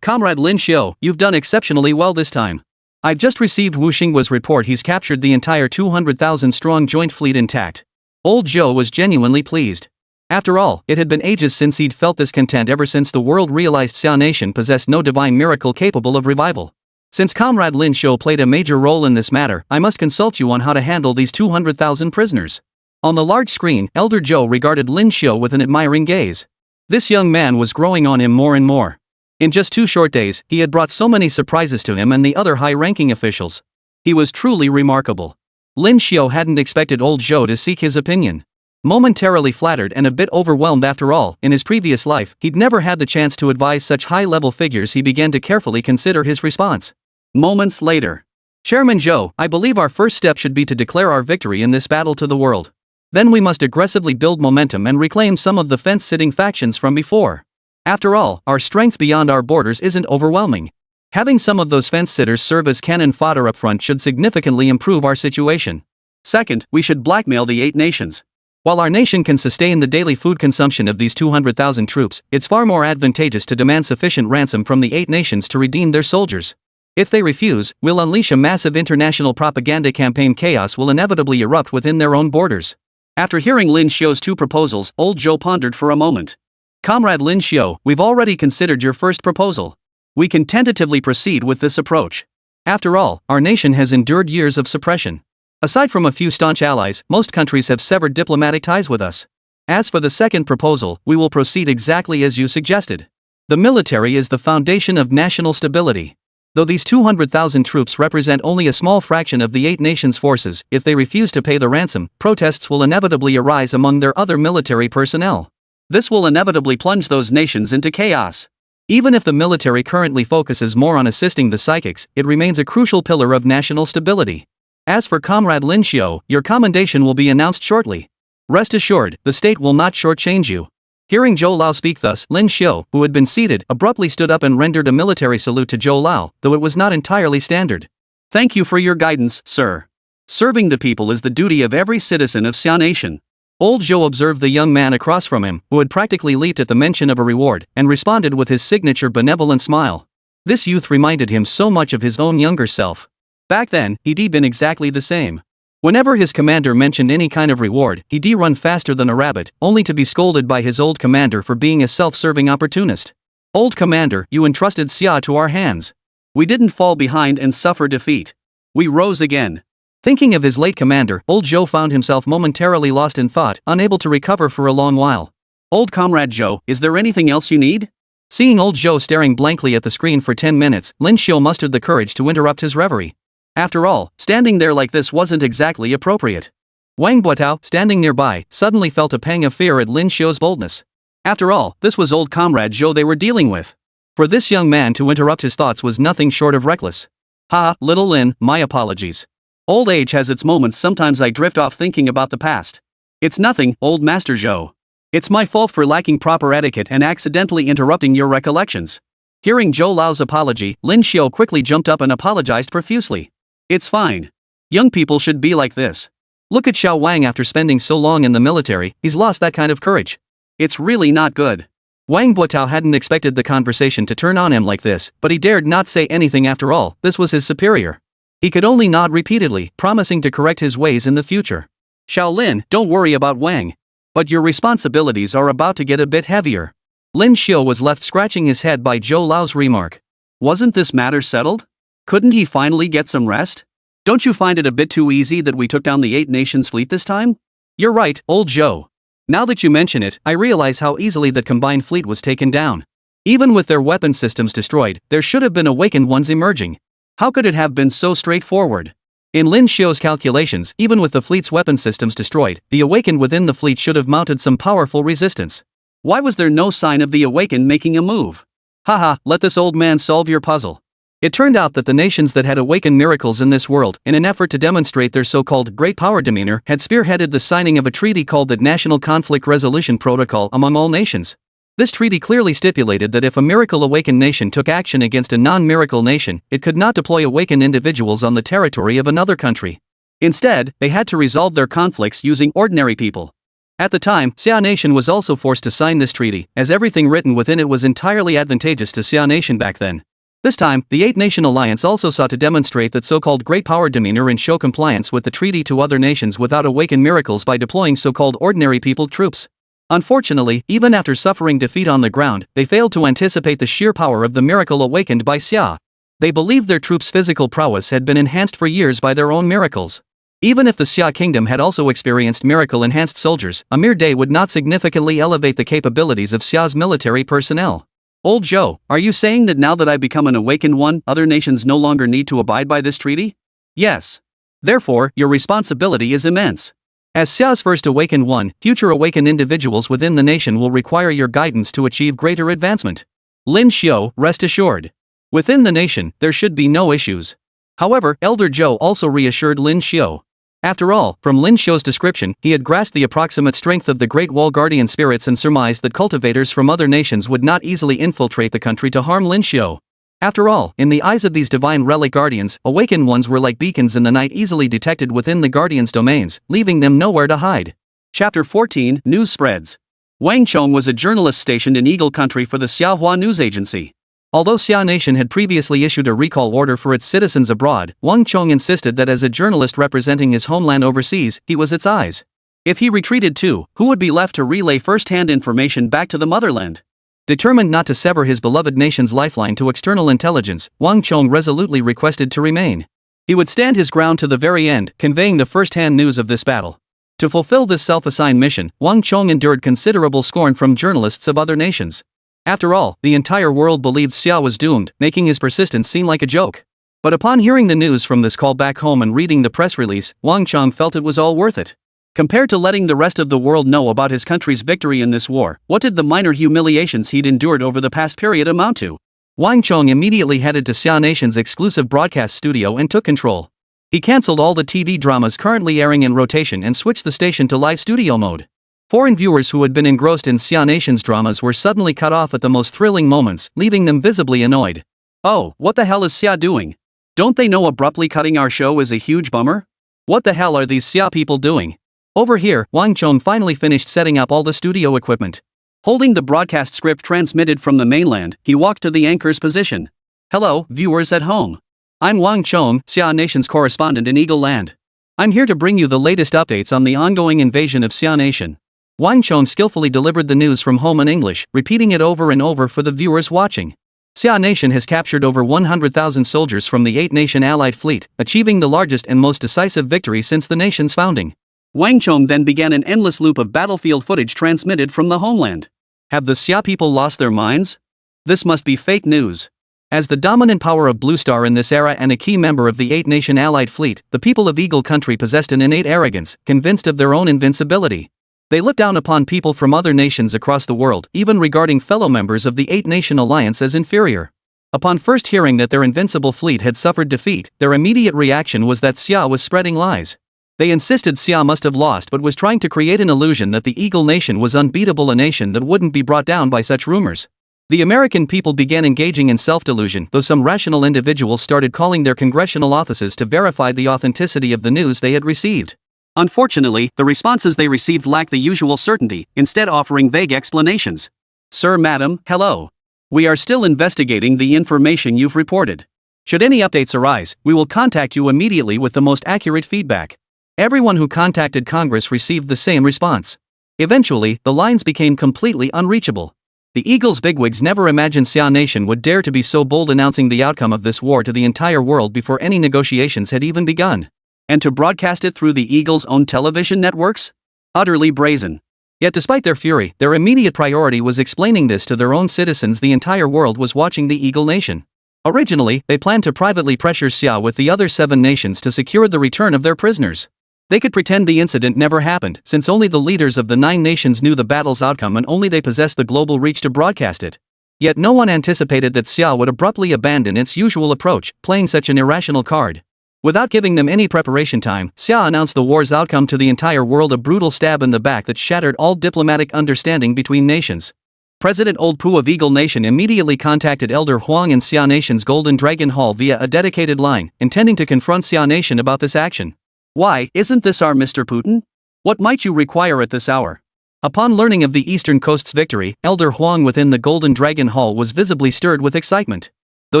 Comrade Lin Xiu, you've done exceptionally well this time. I've just received Wu Xingwe's report. He's captured the entire 200,000-strong joint fleet intact. Old Zhou was genuinely pleased. After all, it had been ages since he'd felt this content, ever since the world realized Xia Nation possessed no divine miracle capable of revival. Since Comrade Lin Xiu played a major role in this matter, I must consult you on how to handle these 200,000 prisoners. On the large screen, Elder Zhou regarded Lin Xiu with an admiring gaze. This young man was growing on him more and more. In just 2 short days, he had brought so many surprises to him and the other high-ranking officials. He was truly remarkable. Lin Xiu hadn't expected Old Zhou to seek his opinion. Momentarily flattered and a bit overwhelmed, after all, in his previous life, he'd never had the chance to advise such high-level figures. He began to carefully consider his response. Moments later. Chairman Zhou, I believe our first step should be to declare our victory in this battle to the world. Then we must aggressively build momentum and reclaim some of the fence-sitting factions from before. After all, our strength beyond our borders isn't overwhelming. Having some of those fence-sitters serve as cannon fodder up front should significantly improve our situation. Second, we should blackmail the 8 nations. While our nation can sustain the daily food consumption of these 200,000 troops, it's far more advantageous to demand sufficient ransom from the 8 nations to redeem their soldiers. If they refuse, we'll unleash a massive international propaganda campaign. Chaos will inevitably erupt within their own borders. After hearing Lin Xiu's 2 proposals, Old Zhou pondered for a moment. Comrade Lin Xiu, we've already considered your first proposal. We can tentatively proceed with this approach. After all, our nation has endured years of suppression. Aside from a few staunch allies, most countries have severed diplomatic ties with us. As for the second proposal, we will proceed exactly as you suggested. The military is the foundation of national stability. Though these 200,000 troops represent only a small fraction of the 8 nations' forces, if they refuse to pay the ransom, protests will inevitably arise among their other military personnel. This will inevitably plunge those nations into chaos. Even if the military currently focuses more on assisting the psychics, it remains a crucial pillar of national stability. As for Comrade Lin Xiu, your commendation will be announced shortly. Rest assured, the state will not shortchange you. Hearing Zhou Lao speak thus, Lin Xiu, who had been seated, abruptly stood up and rendered a military salute to Zhou Lao, though it was not entirely standard. Thank you for your guidance, sir. Serving the people is the duty of every citizen of Xia Nation. Old Zhou observed the young man across from him, who had practically leaped at the mention of a reward, and responded with his signature benevolent smile. This youth reminded him so much of his own younger self. Back then, he'd been exactly the same. Whenever his commander mentioned any kind of reward, he'd run faster than a rabbit, only to be scolded by his old commander for being a self-serving opportunist. Old commander, you entrusted Xia to our hands. We didn't fall behind and suffer defeat. We rose again. Thinking of his late commander, old Zhou found himself momentarily lost in thought, unable to recover for a long while. Old comrade Zhou, is there anything else you need? Seeing old Zhou staring blankly at the screen for 10 minutes, Lin Xiu mustered the courage to interrupt his reverie. After all, standing there like this wasn't exactly appropriate. Wang Buotao, standing nearby, suddenly felt a pang of fear at Lin Xiu's boldness. After all, this was old comrade Zhou they were dealing with. For this young man to interrupt his thoughts was nothing short of reckless. Ha, little Lin, my apologies. Old age has its moments, sometimes I drift off thinking about the past. It's nothing, old Master Zhou. It's my fault for lacking proper etiquette and accidentally interrupting your recollections. Hearing Zhou Lao's apology, Lin Xiu quickly jumped up and apologized profusely. It's fine. Young people should be like this. Look at Xiao Wang after spending so long in the military, he's lost that kind of courage. It's really not good. Wang Buotao hadn't expected the conversation to turn on him like this, but he dared not say anything after all, this was his superior. He could only nod repeatedly, promising to correct his ways in the future. Xiao Lin, don't worry about Wang. But your responsibilities are about to get a bit heavier. Lin Xiu was left scratching his head by Zhou Lao's remark. Wasn't this matter settled? Couldn't he finally get some rest? Don't you find it a bit too easy that we took down the 8 nations fleet this time? You're right, old Zhou. Now that you mention it, I realize how easily that combined fleet was taken down. Even with their weapon systems destroyed, there should have been awakened ones emerging. How could it have been so straightforward? In Lin Xiu's calculations, even with the fleet's weapon systems destroyed, the awakened within the fleet should have mounted some powerful resistance. Why was there no sign of the awakened making a move? Haha, let this old man solve your puzzle. It turned out that the nations that had awakened miracles in this world, in an effort to demonstrate their so-called great power demeanor, had spearheaded the signing of a treaty called the National Conflict Resolution Protocol among all nations. This treaty clearly stipulated that if a miracle-awakened nation took action against a non-miracle nation, it could not deploy awakened individuals on the territory of another country. Instead, they had to resolve their conflicts using ordinary people. At the time, Xia Nation was also forced to sign this treaty, as everything written within it was entirely advantageous to Xia Nation back then. This time, the 8-nation alliance also sought to demonstrate that so-called great power demeanor and show compliance with the treaty to other nations without awakened miracles by deploying so-called ordinary people troops. Unfortunately, even after suffering defeat on the ground, they failed to anticipate the sheer power of the miracle awakened by Xia. They believed their troops' physical prowess had been enhanced for years by their own miracles. Even if the Xia Kingdom had also experienced miracle-enhanced soldiers, a mere day would not significantly elevate the capabilities of Xia's military personnel. Old Zhou, are you saying that now that I become an awakened one, other nations no longer need to abide by this treaty? Yes. Therefore, your responsibility is immense. As Xia's first awakened one, future awakened individuals within the nation will require your guidance to achieve greater advancement. Lin Xiu, rest assured. Within the nation, there should be no issues. However, Elder Zhou also reassured Lin Xiu. After all, from Lin Xiu's description, he had grasped the approximate strength of the Great Wall Guardian spirits and surmised that cultivators from other nations would not easily infiltrate the country to harm Lin Xiu. After all, in the eyes of these divine relic guardians, awakened ones were like beacons in the night easily detected within the guardians' domains, leaving them nowhere to hide. Chapter 14, News Spreads. Wang Chong was a journalist stationed in Eagle Country for the Xiahua News Agency. Although Xia Nation had previously issued a recall order for its citizens abroad, Wang Chong insisted that as a journalist representing his homeland overseas, he was its eyes. If he retreated too, who would be left to relay first-hand information back to the motherland? Determined not to sever his beloved nation's lifeline to external intelligence, Wang Chong resolutely requested to remain. He would stand his ground to the very end, conveying the first-hand news of this battle. To fulfill this self-assigned mission, Wang Chong endured considerable scorn from journalists of other nations. After all, the entire world believed Xia was doomed, making his persistence seem like a joke. But upon hearing the news from this call back home and reading the press release, Wang Chong felt it was all worth it. Compared to letting the rest of the world know about his country's victory in this war, what did the minor humiliations he'd endured over the past period amount to? Wang Chong immediately headed to Xia Nation's exclusive broadcast studio and took control. He cancelled all the TV dramas currently airing in rotation and switched the station to live studio mode. Foreign viewers who had been engrossed in Xia Nation's dramas were suddenly cut off at the most thrilling moments, leaving them visibly annoyed. Oh, what the hell is Xia doing? Don't they know abruptly cutting our show is a huge bummer? What the hell are these Xia people doing? Over here, Wang Chong finally finished setting up all the studio equipment. Holding the broadcast script transmitted from the mainland, he walked to the anchor's position. Hello, viewers at home. I'm Wang Chong, Xia Nation's correspondent in Eagle Land. I'm here to bring you the latest updates on the ongoing invasion of Xia Nation. Wang Chong skillfully delivered the news from home in English, repeating it over and over for the viewers watching. Xia Nation has captured over 100,000 soldiers from the 8-nation allied fleet, achieving the largest and most decisive victory since the nation's founding. Wang Chong then began an endless loop of battlefield footage transmitted from the homeland. Have the Xia people lost their minds? This must be fake news. As the dominant power of Blue Star in this era and a key member of the 8-nation allied fleet, the people of Eagle Country possessed an innate arrogance, convinced of their own invincibility. They looked down upon people from other nations across the world, even regarding fellow members of the 8-nation alliance as inferior. Upon first hearing that their invincible fleet had suffered defeat, their immediate reaction was that Xia was spreading lies. They insisted Xia must have lost but was trying to create an illusion that the Eagle Nation was unbeatable, a nation that wouldn't be brought down by such rumors. The American people began engaging in self-delusion, though some rational individuals started calling their congressional offices to verify the authenticity of the news they had received. Unfortunately, the responses they received lacked the usual certainty, instead offering vague explanations. Sir, madam, hello. We are still investigating the information you've reported. Should any updates arise, we will contact you immediately with the most accurate feedback. Everyone who contacted Congress received the same response. Eventually, the lines became completely unreachable. The Eagle's bigwigs never imagined Xia Nation would dare to be so bold, announcing the outcome of this war to the entire world before any negotiations had even begun. And to broadcast it through the Eagle's own television networks? Utterly brazen. Yet despite their fury, their immediate priority was explaining this to their own citizens. The entire world was watching the Eagle Nation. Originally, they planned to privately pressure Xia with the other 7 nations to secure the return of their prisoners. They could pretend the incident never happened, since only the leaders of the 9 nations knew the battle's outcome and only they possessed the global reach to broadcast it. Yet no one anticipated that Xia would abruptly abandon its usual approach, playing such an irrational card. Without giving them any preparation time, Xia announced the war's outcome to the entire world, a brutal stab in the back that shattered all diplomatic understanding between nations. President Old Pu of Eagle Nation immediately contacted Elder Huang in Xia Nation's Golden Dragon Hall via a dedicated line, intending to confront Xia Nation about this action. Why, isn't this our Mr. Putin? What might you require at this hour? Upon learning of the Eastern Coast's victory, Elder Huang within the Golden Dragon Hall was visibly stirred with excitement. Though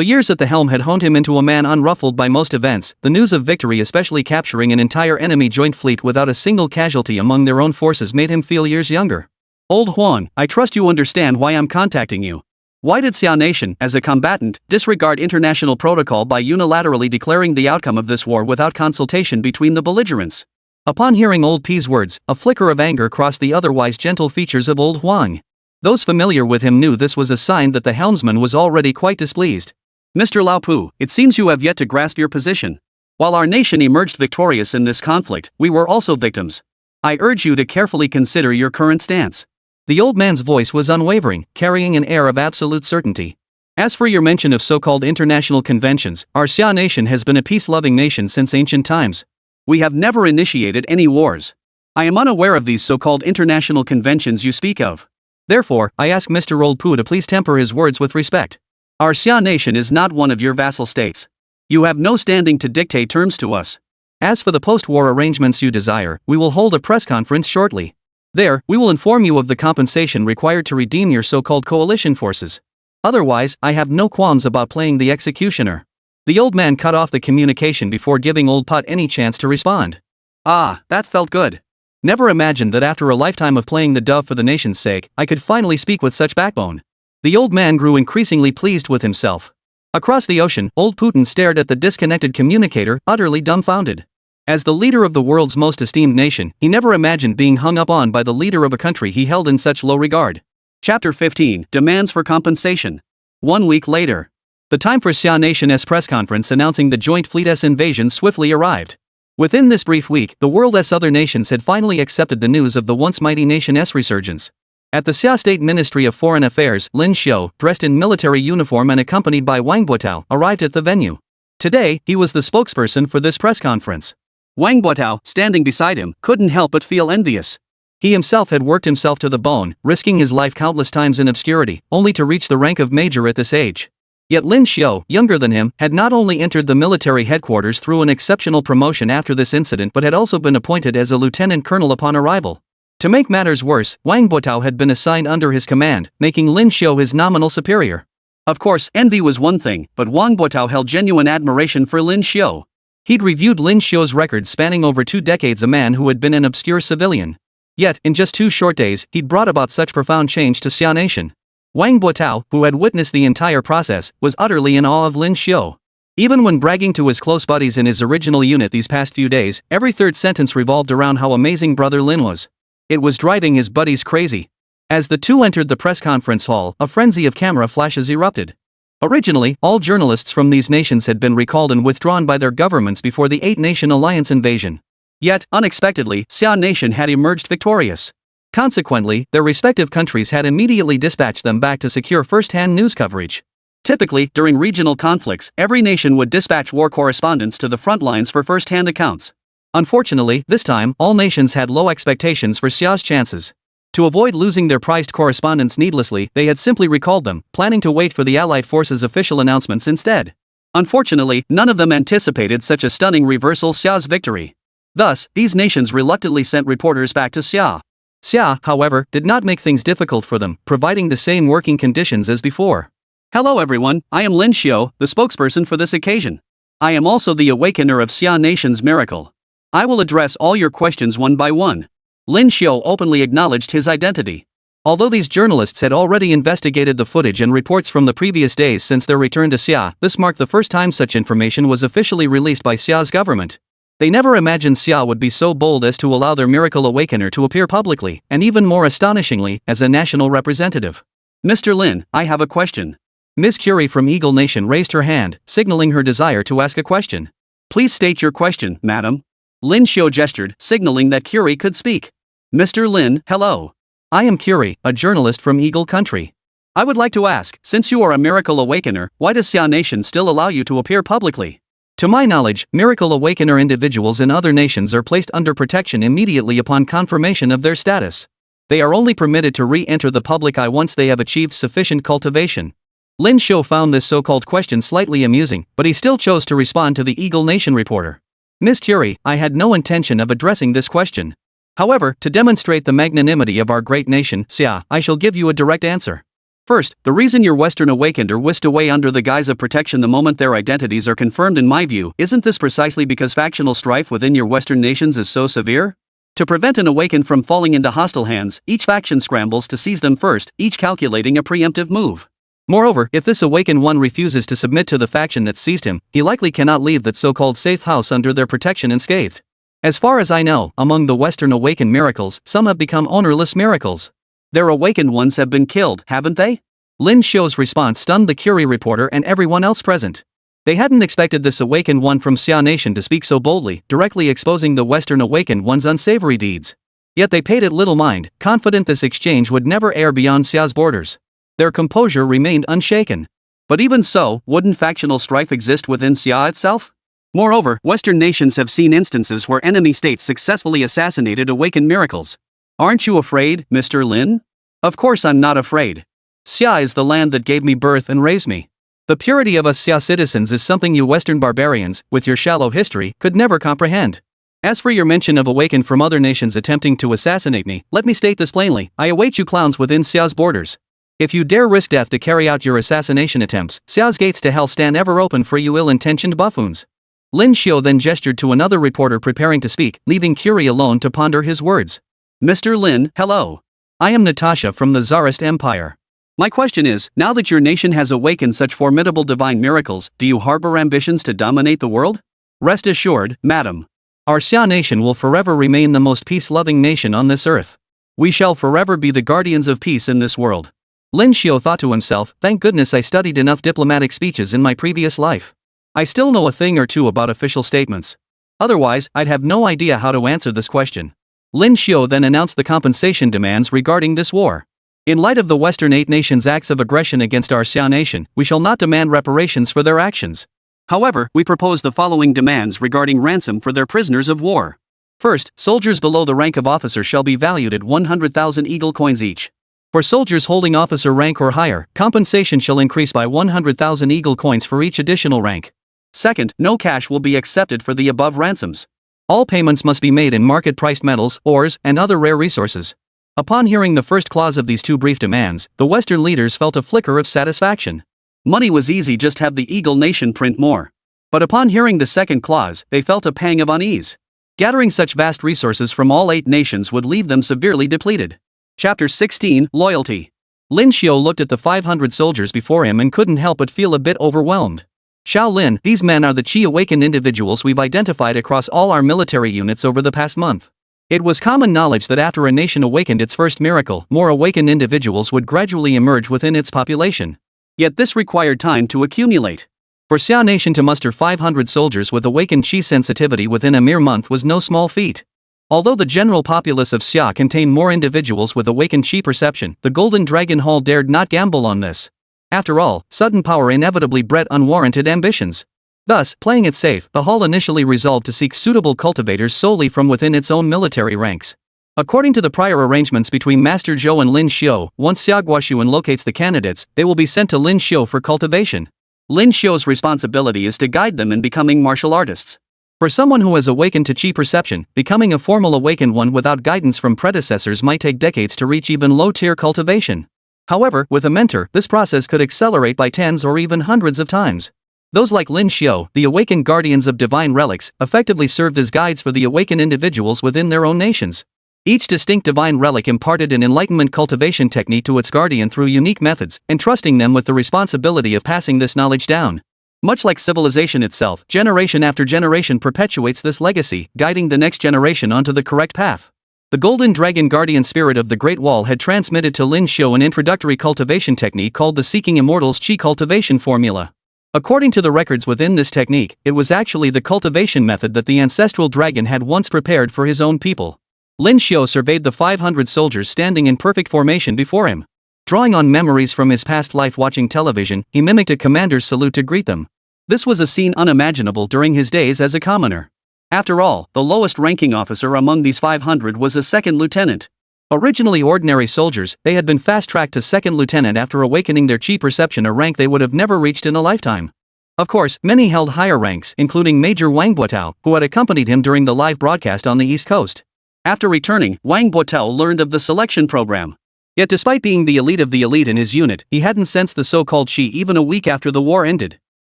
years at the helm had honed him into a man unruffled by most events, the news of victory, especially capturing an entire enemy joint fleet without a single casualty among their own forces, made him feel years younger. Old Huang, I trust you understand why I'm contacting you. Why did Xia Nation, as a combatant, disregard international protocol by unilaterally declaring the outcome of this war without consultation between the belligerents? Upon hearing Old P's words, a flicker of anger crossed the otherwise gentle features of Old Huang. Those familiar with him knew this was a sign that the helmsman was already quite displeased. Mr. Lao Pu, it seems you have yet to grasp your position. While our nation emerged victorious in this conflict, we were also victims. I urge you to carefully consider your current stance. The old man's voice was unwavering, carrying an air of absolute certainty. As for your mention of so-called international conventions, our Xia Nation has been a peace-loving nation since ancient times. We have never initiated any wars. I am unaware of these so-called international conventions you speak of. Therefore, I ask Mr. Old Pu to please temper his words with respect. Our Xia Nation is not one of your vassal states. You have no standing to dictate terms to us. As for the post-war arrangements you desire, we will hold a press conference shortly. There, we will inform you of the compensation required to redeem your so-called coalition forces. Otherwise, I have no qualms about playing the executioner. The old man cut off the communication before giving Old Put any chance to respond. Ah, that felt good. Never imagined that after a lifetime of playing the dove for the nation's sake, I could finally speak with such backbone. The old man grew increasingly pleased with himself. Across the ocean, Old Putin stared at the disconnected communicator, utterly dumbfounded. As the leader of the world's most esteemed nation, he never imagined being hung up on by the leader of a country he held in such low regard. Chapter 15, Demands for Compensation. 1 week later. The time for Xia Nation's press conference announcing the joint fleet's invasion swiftly arrived. Within this brief week, the world's other nations had finally accepted the news of the once mighty nation's resurgence. At the Xia State Ministry of Foreign Affairs, Lin Xiu, dressed in military uniform and accompanied by Wang Buotao, arrived at the venue. Today, he was the spokesperson for this press conference. Wang Buotao, standing beside him, couldn't help but feel envious. He himself had worked himself to the bone, risking his life countless times in obscurity, only to reach the rank of major at this age. Yet Lin Xiu, younger than him, had not only entered the military headquarters through an exceptional promotion after this incident but had also been appointed as a lieutenant colonel upon arrival. To make matters worse, Wang Buotao had been assigned under his command, making Lin Xiu his nominal superior. Of course, envy was one thing, but Wang Buotao held genuine admiration for Lin Xiu. He'd reviewed Lin Xiu's records spanning over 2 decades, a man who had been an obscure civilian. Yet, in just 2 short days, he'd brought about such profound change to Xia Nation. Wang Buotao, who had witnessed the entire process, was utterly in awe of Lin Xiu. Even when bragging to his close buddies in his original unit these past few days, every third sentence revolved around how amazing brother Lin was. It was driving his buddies crazy. As the two entered the press conference hall, a frenzy of camera flashes erupted. Originally, all journalists from these nations had been recalled and withdrawn by their governments before the 8-nation alliance invasion. Yet, unexpectedly, Xia Nation had emerged victorious. Consequently, their respective countries had immediately dispatched them back to secure first-hand news coverage. Typically, during regional conflicts, every nation would dispatch war correspondents to the front lines for first-hand accounts. Unfortunately, this time, all nations had low expectations for Xia's chances. To avoid losing their prized correspondents needlessly, they had simply recalled them, planning to wait for the Allied forces' official announcements instead. Unfortunately, none of them anticipated such a stunning reversal Xia's victory. Thus, these nations reluctantly sent reporters back to Xia. Xia, however, did not make things difficult for them, providing the same working conditions as before. Hello everyone, I am Lin Xiu, the spokesperson for this occasion. I am also the awakener of Xia Nation's miracle. I will address all your questions one by one. Lin Xiu openly acknowledged his identity. Although these journalists had already investigated the footage and reports from the previous days since their return to Xia, this marked the first time such information was officially released by Xia's government. They never imagined Xia would be so bold as to allow their miracle awakener to appear publicly, and even more astonishingly, as a national representative. Mr. Lin, I have a question. Ms. Curie from Eagle Nation raised her hand, signaling her desire to ask a question. Please state your question, madam. Lin Xiu gestured, signaling that Curie could speak. Mr. Lin, hello. I am Curie, a journalist from Eagle Country. I would like to ask, since you are a miracle awakener, why does Xia Nation still allow you to appear publicly? To my knowledge, miracle awakener individuals in other nations are placed under protection immediately upon confirmation of their status. They are only permitted to re-enter the public eye once they have achieved sufficient cultivation. Lin Xiu found this so-called question slightly amusing, but he still chose to respond to the Eagle Nation reporter. Ms. Curie, I had no intention of addressing this question. However, to demonstrate the magnanimity of our great nation, Xia, I shall give you a direct answer. First, the reason your Western awakened are whisked away under the guise of protection the moment their identities are confirmed, in my view, isn't this precisely because factional strife within your Western nations is so severe? To prevent an awakened from falling into hostile hands, each faction scrambles to seize them first, each calculating a preemptive move. Moreover, if this awakened one refuses to submit to the faction that seized him, he likely cannot leave that so-called safe house under their protection unscathed. As far as I know, among the Western awakened miracles, some have become ownerless miracles. Their awakened ones have been killed, haven't they? Lin Xiu's response stunned the Curie reporter and everyone else present. They hadn't expected this awakened one from Xia Nation to speak so boldly, directly exposing the Western awakened one's unsavory deeds. Yet they paid it little mind, confident this exchange would never air beyond Xia's borders. Their composure remained unshaken. But even so, wouldn't factional strife exist within Xia itself? Moreover, Western nations have seen instances where enemy states successfully assassinated awakened miracles. Aren't you afraid, Mr. Lin? Of course I'm not afraid. Xia is the land that gave me birth and raised me. The purity of us Xia citizens is something you Western barbarians, with your shallow history, could never comprehend. As for your mention of awakened from other nations attempting to assassinate me, let me state this plainly, I await you clowns within Xia's borders. If you dare risk death to carry out your assassination attempts, Xia's gates to hell stand ever open for you ill-intentioned buffoons. Lin Xiu then gestured to another reporter preparing to speak, leaving Curie alone to ponder his words. Mr. Lin, hello. I am Natasha from the Tsarist Empire. My question is, now that your nation has awakened such formidable divine miracles, do you harbor ambitions to dominate the world? Rest assured, madam. Our Xia nation will forever remain the most peace-loving nation on this earth. We shall forever be the guardians of peace in this world. Lin Xiu thought to himself, thank goodness I studied enough diplomatic speeches in my previous life. I still know a thing or two about official statements. Otherwise, I'd have no idea how to answer this question. Lin Xiu then announced the compensation demands regarding this war. In light of the Western 8 nations' acts of aggression against our Xia nation, we shall not demand reparations for their actions. However, we propose the following demands regarding ransom for their prisoners of war. First, soldiers below the rank of officer shall be valued at 100,000 eagle coins each. For soldiers holding officer rank or higher, compensation shall increase by 100,000 eagle coins for each additional rank. Second, no cash will be accepted for the above ransoms. All payments must be made in market-priced metals, ores, and other rare resources. Upon hearing the first clause of these two brief demands, the Western leaders felt a flicker of satisfaction. Money was easy, just have the Eagle Nation print more. But upon hearing the second clause, they felt a pang of unease. Gathering such vast resources from all 8 nations would leave them severely depleted. Chapter 16, Loyalty. Lin Xiu looked at the 500 soldiers before him and couldn't help but feel a bit overwhelmed. Xiao Lin, these men are the Qi awakened individuals we've identified across all our military units over the past month. It was common knowledge that after a nation awakened its first miracle, more awakened individuals would gradually emerge within its population. Yet this required time to accumulate. For Xia Nation to muster 500 soldiers with awakened Qi sensitivity within a mere month was no small feat. Although the general populace of Xia contained more individuals with awakened Qi perception, the Golden Dragon Hall dared not gamble on this. After all, sudden power inevitably bred unwarranted ambitions. Thus, playing it safe, the Hall initially resolved to seek suitable cultivators solely from within its own military ranks. According to the prior arrangements between Master Zhou and Lin Xiu, once Xia Guoxuan locates the candidates, they will be sent to Lin Xiu for cultivation. Lin Xiu's responsibility is to guide them in becoming martial artists. For someone who has awakened to Qi perception, becoming a formal awakened one without guidance from predecessors might take decades to reach even low-tier cultivation. However, with a mentor, this process could accelerate by tens or even hundreds of times. Those like Lin Xiu, the awakened guardians of divine relics, effectively served as guides for the awakened individuals within their own nations. Each distinct divine relic imparted an enlightenment cultivation technique to its guardian through unique methods, entrusting them with the responsibility of passing this knowledge down. Much like civilization itself, generation after generation perpetuates this legacy, guiding the next generation onto the correct path. The Golden Dragon Guardian Spirit of the Great Wall had transmitted to Lin Xiu an introductory cultivation technique called the Seeking Immortals Qi Cultivation Formula. According to the records within this technique, it was actually the cultivation method that the ancestral dragon had once prepared for his own people. Lin Xiu surveyed the 500 soldiers standing in perfect formation before him. Drawing on memories from his past life watching television, he mimicked a commander's salute to greet them. This was a scene unimaginable during his days as a commoner. After all, the lowest ranking officer among these 500 was a second lieutenant. Originally ordinary soldiers, they had been fast-tracked to second lieutenant after awakening their Qi perception, a rank they would have never reached in a lifetime. Of course, many held higher ranks, including Major Wang Buotao, who had accompanied him during the live broadcast on the East Coast. After returning, Wang Buotao learned of the selection program. Yet despite being the elite of the elite in his unit, he hadn't sensed the so-called Qi even a week after the war ended.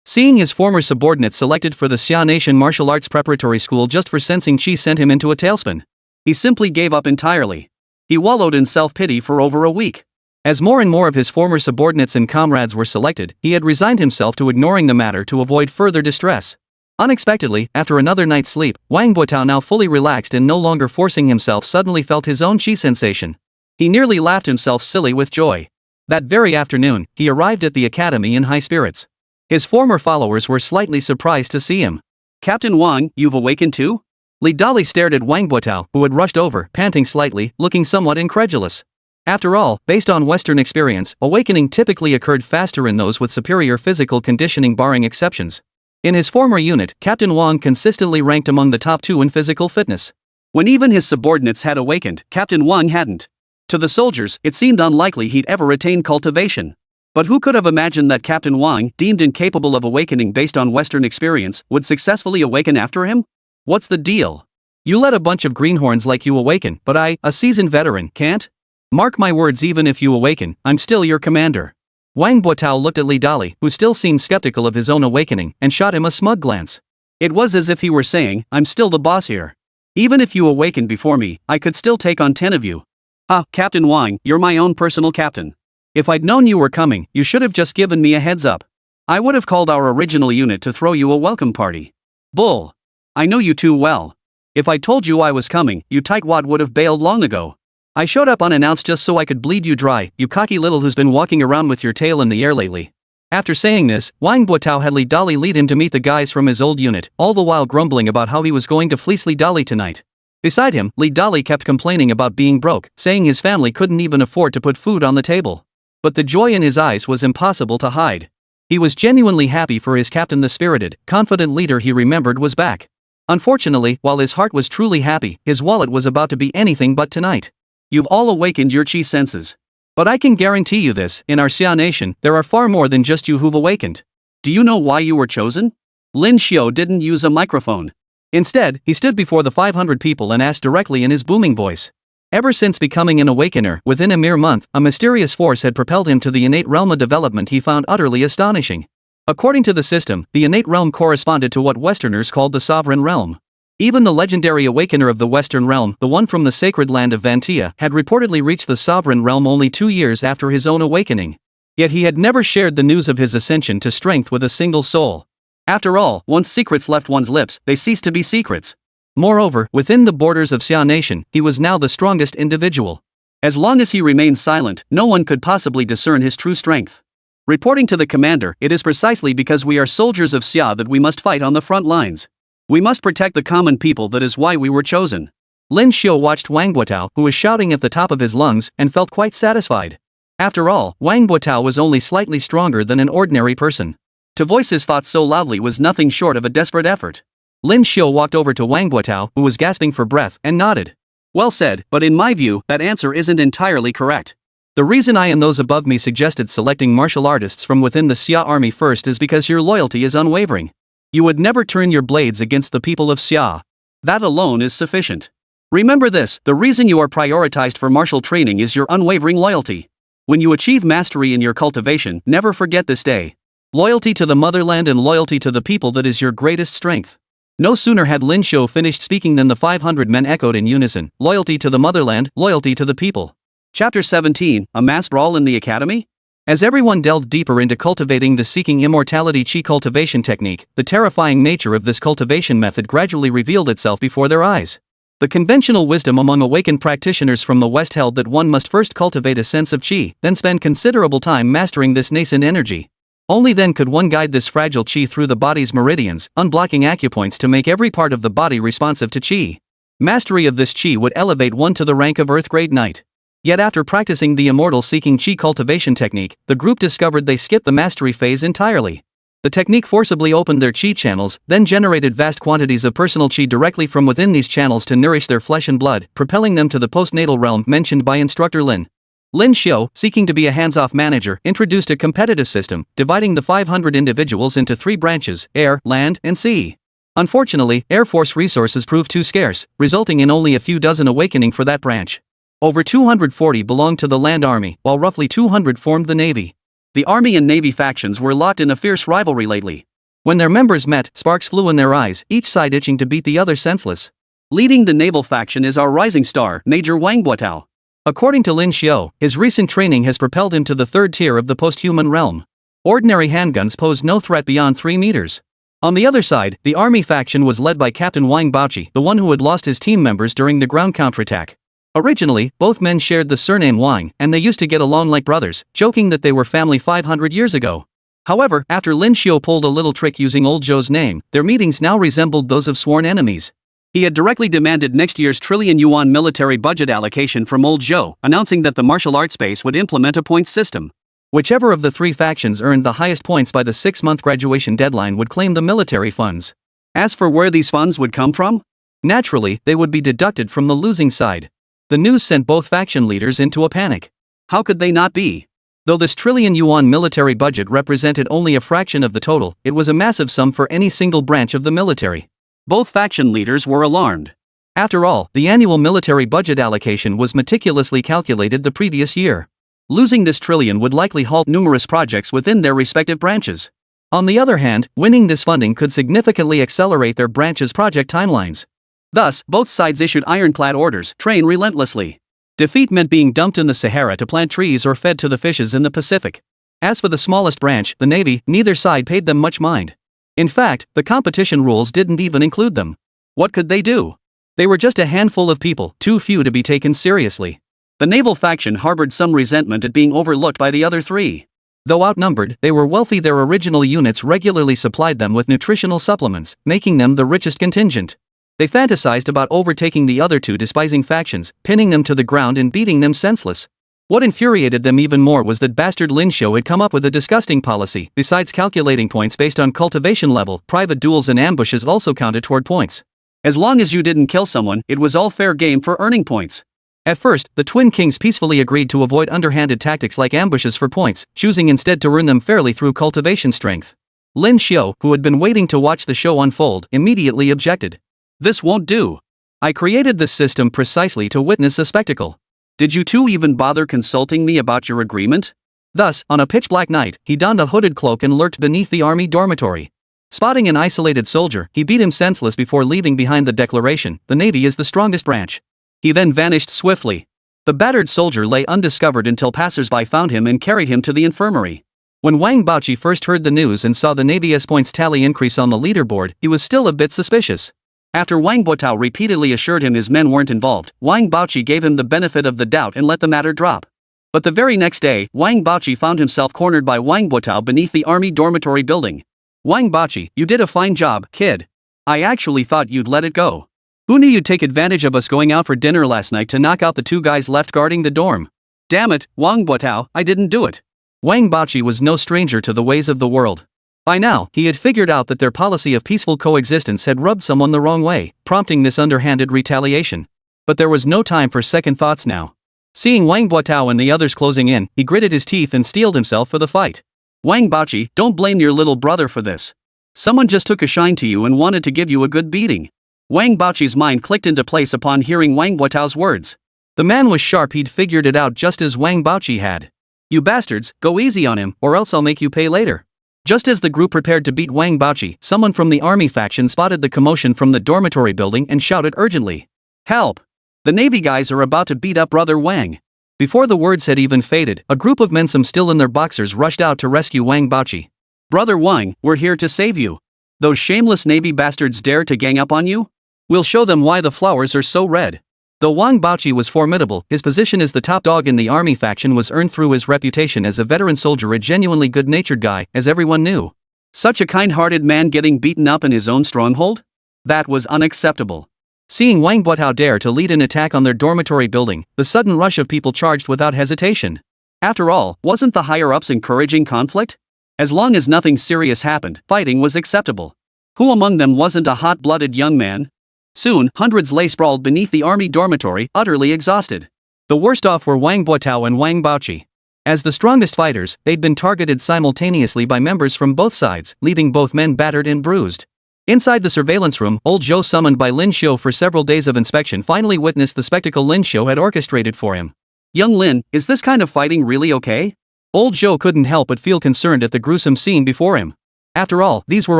Seeing his former subordinate selected for the Xia Nation Martial Arts Preparatory School just for sensing Qi sent him into a tailspin. He simply gave up entirely. He wallowed in self-pity for over a week. As more and more of his former subordinates and comrades were selected, he had resigned himself to ignoring the matter to avoid further distress. Unexpectedly, after another night's sleep, Wang Buotao, now fully relaxed and no longer forcing himself, suddenly felt his own Qi sensation. He nearly laughed himself silly with joy. That very afternoon, he arrived at the academy in high spirits. His former followers were slightly surprised to see him. "Captain Wang, you've awakened too?" Li Dali stared at Wang Buotao, who had rushed over, panting slightly, looking somewhat incredulous. After all, based on Western experience, awakening typically occurred faster in those with superior physical conditioning, barring exceptions. In his former unit, Captain Wang consistently ranked among the top 2 in physical fitness. When even his subordinates had awakened, Captain Wang hadn't. To the soldiers, it seemed unlikely he'd ever attain cultivation. But who could have imagined that Captain Wang, deemed incapable of awakening based on Western experience, would successfully awaken after him? What's the deal? You let a bunch of greenhorns like you awaken, but I, a seasoned veteran, can't? Mark my words, even if you awaken, I'm still your commander. Wang Buotao looked at Li Dali, who still seemed skeptical of his own awakening, and shot him a smug glance. It was as if he were saying, I'm still the boss here. Even if you awakened before me, I could still take on 10 of you. Ah, Captain Wang, you're my own personal captain. If I'd known you were coming, you should have just given me a heads up. I would have called our original unit to throw you a welcome party. Bull. I know you too well. If I told you I was coming, you tightwad would have bailed long ago. I showed up unannounced just so I could bleed you dry, you cocky little who's been walking around with your tail in the air lately. After saying this, Wang Buotao had Li Dali lead him to meet the guys from his old unit, all the while grumbling about how he was going to fleece Li Dali tonight. Beside him, Li Dali kept complaining about being broke, saying his family couldn't even afford to put food on the table. But the joy in his eyes was impossible to hide. He was genuinely happy for his captain. The spirited, confident leader he remembered was back. Unfortunately, while his heart was truly happy, his wallet was about to be anything but tonight. You've all awakened your Qi senses. But I can guarantee you this, in our Xia Nation, there are far more than just you who've awakened. Do you know why you were chosen? Lin Xiu didn't use a microphone. Instead, he stood before the 500 people and asked directly in his booming voice. Ever since becoming an awakener, within a mere month, a mysterious force had propelled him to the innate realm, a development he found utterly astonishing. According to the system, the innate realm corresponded to what Westerners called the sovereign realm. Even the legendary awakener of the Western realm, the one from the sacred land of Vantia, had reportedly reached the sovereign realm only 2 years after his own awakening. Yet he had never shared the news of his ascension to strength with a single soul. After all, once secrets left one's lips, they ceased to be secrets. Moreover, within the borders of Xia Nation, he was now the strongest individual. As long as he remained silent, no one could possibly discern his true strength. Reporting to the commander, it is precisely because we are soldiers of Xia that we must fight on the front lines. We must protect the common people, that is why we were chosen. Lin Xiu watched Wang Buotao, who was shouting at the top of his lungs, and felt quite satisfied. After all, Wang Buotao was only slightly stronger than an ordinary person. To voice his thoughts so loudly was nothing short of a desperate effort. Lin Xiu walked over to Wang Buotao, who was gasping for breath, and nodded. Well said, but in my view, that answer isn't entirely correct. The reason I and those above me suggested selecting martial artists from within the Xia army first is because your loyalty is unwavering. You would never turn your blades against the people of Xia. That alone is sufficient. Remember this, the reason you are prioritized for martial training is your unwavering loyalty. When you achieve mastery in your cultivation, never forget this day. Loyalty to the motherland and loyalty to the people, that is your greatest strength. No sooner had Lin Xiu finished speaking than the 500 men echoed in unison, loyalty to the motherland, loyalty to the people. Chapter 17, A Mass Brawl in the Academy? As everyone delved deeper into cultivating the seeking immortality Qi cultivation technique, the terrifying nature of this cultivation method gradually revealed itself before their eyes. The conventional wisdom among awakened practitioners from the West held that one must first cultivate a sense of Qi, then spend considerable time mastering this nascent energy. Only then could one guide this fragile Qi through the body's meridians, unblocking acupoints to make every part of the body responsive to Qi. Mastery of this Qi would elevate one to the rank of Earth Grade Knight. Yet after practicing the immortal seeking Qi cultivation technique, the group discovered they skipped the mastery phase entirely. The technique forcibly opened their Qi channels, then generated vast quantities of personal Qi directly from within these channels to nourish their flesh and blood, propelling them to the postnatal realm mentioned by instructor Lin. Lin Xiu, seeking to be a hands-off manager, introduced a competitive system, dividing the 500 individuals into 3 branches: air, land, and sea. Unfortunately, Air Force resources proved too scarce, resulting in only a few dozen awakening for that branch. Over 240 belonged to the land army, while roughly 200 formed the navy. The army and navy factions were locked in a fierce rivalry lately. When their members met, sparks flew in their eyes, each side itching to beat the other senseless. Leading the naval faction is our rising star, Major Wang Buotao. According to Lin Xiu, his recent training has propelled him to the 3rd tier of the post-human realm. Ordinary handguns pose no threat beyond 3 meters. On the other side, the army faction was led by Captain Wang Baoqi, the one who had lost his team members during the ground counterattack. Originally, both men shared the surname Wang, and they used to get along like brothers, joking that they were family 500 years ago. However, after Lin Xiu pulled a little trick using old Zhou's name, their meetings now resembled those of sworn enemies. He had directly demanded next year's trillion yuan military budget allocation from old Zhou, announcing that the martial arts base would implement a points system. Whichever of the 3 factions earned the highest points by the 6-month graduation deadline would claim the military funds. As for where these funds would come from? Naturally, they would be deducted from the losing side. The news sent both faction leaders into a panic. How could they not be? Though this trillion yuan military budget represented only a fraction of the total, it was a massive sum for any single branch of the military. Both faction leaders were alarmed. After all, the annual military budget allocation was meticulously calculated the previous year. Losing this trillion would likely halt numerous projects within their respective branches. On the other hand, winning this funding could significantly accelerate their branches' project timelines. Thus, both sides issued ironclad orders: train relentlessly. Defeat meant being dumped in the Sahara to plant trees or fed to the fishes in the Pacific. As for the smallest branch, the Navy, neither side paid them much mind. In fact, the competition rules didn't even include them. What could they do? They were just a handful of people, too few to be taken seriously. The naval faction harbored some resentment at being overlooked by the other 3. Though outnumbered, they were wealthy. Their original units regularly supplied them with nutritional supplements, making them the richest contingent. They fantasized about overtaking the other 2 despising factions, pinning them to the ground and beating them senseless. What infuriated them even more was that bastard Lin Xiu had come up with a disgusting policy. Besides calculating points based on cultivation level, private duels and ambushes also counted toward points. As long as you didn't kill someone, it was all fair game for earning points. At first, the twin kings peacefully agreed to avoid underhanded tactics like ambushes for points, choosing instead to earn them fairly through cultivation strength. Lin Xiu, who had been waiting to watch the show unfold, immediately objected. This won't do. I created this system precisely to witness a spectacle. Did you two even bother consulting me about your agreement? Thus, on a pitch-black night, he donned a hooded cloak and lurked beneath the army dormitory. Spotting an isolated soldier, he beat him senseless before leaving behind the declaration, "The Navy is the strongest branch." He then vanished swiftly. The battered soldier lay undiscovered until passers-by found him and carried him to the infirmary. When Wang Baoqi first heard the news and saw the Navy's points tally increase on the leaderboard, he was still a bit suspicious. After Wang Buotao repeatedly assured him his men weren't involved, Wang Baoqi gave him the benefit of the doubt and let the matter drop. But the very next day, Wang Baoqi found himself cornered by Wang Buotao beneath the army dormitory building. "Wang Baoqi, you did a fine job, kid. I actually thought you'd let it go. Who knew you'd take advantage of us going out for dinner last night to knock out the two guys left guarding the dorm? Damn it, Wang Buotao, I didn't do it." Wang Baoqi was no stranger to the ways of the world. By now, he had figured out that their policy of peaceful coexistence had rubbed someone the wrong way, prompting this underhanded retaliation. But there was no time for second thoughts now. Seeing Wang Buotao and the others closing in, he gritted his teeth and steeled himself for the fight. "Wang Baoqi, don't blame your little brother for this. Someone just took a shine to you and wanted to give you a good beating." Wang Baoqi's mind clicked into place upon hearing Wang Buotao's words. The man was sharp, he'd figured it out just as Wang Baoqi had. "You bastards, go easy on him, or else I'll make you pay later." Just as the group prepared to beat Wang Baoqi, someone from the army faction spotted the commotion from the dormitory building and shouted urgently, "Help! The Navy guys are about to beat up Brother Wang." Before the words had even faded, a group of men, some still in their boxers, rushed out to rescue Wang Baoqi. "Brother Wang, we're here to save you. Those shameless Navy bastards dare to gang up on you? We'll show them why the flowers are so red." Though Wang Baoqi was formidable, his position as the top dog in the army faction was earned through his reputation as a veteran soldier, a genuinely good-natured guy, as everyone knew. Such a kind-hearted man getting beaten up in his own stronghold? That was unacceptable. Seeing Wang Buotao dare to lead an attack on their dormitory building, the sudden rush of people charged without hesitation. After all, wasn't the higher-ups encouraging conflict? As long as nothing serious happened, fighting was acceptable. Who among them wasn't a hot-blooded young man? Soon, hundreds lay sprawled beneath the army dormitory, utterly exhausted. The worst off were Wang Buotao and Wang Baoqi. As the strongest fighters, they'd been targeted simultaneously by members from both sides, leaving both men battered and bruised. Inside the surveillance room, old Zhou, summoned by Lin Xiu for several days of inspection, finally witnessed the spectacle Lin Xiu had orchestrated for him. "Young Lin, is this kind of fighting really okay?" Old Zhou couldn't help but feel concerned at the gruesome scene before him. After all, these were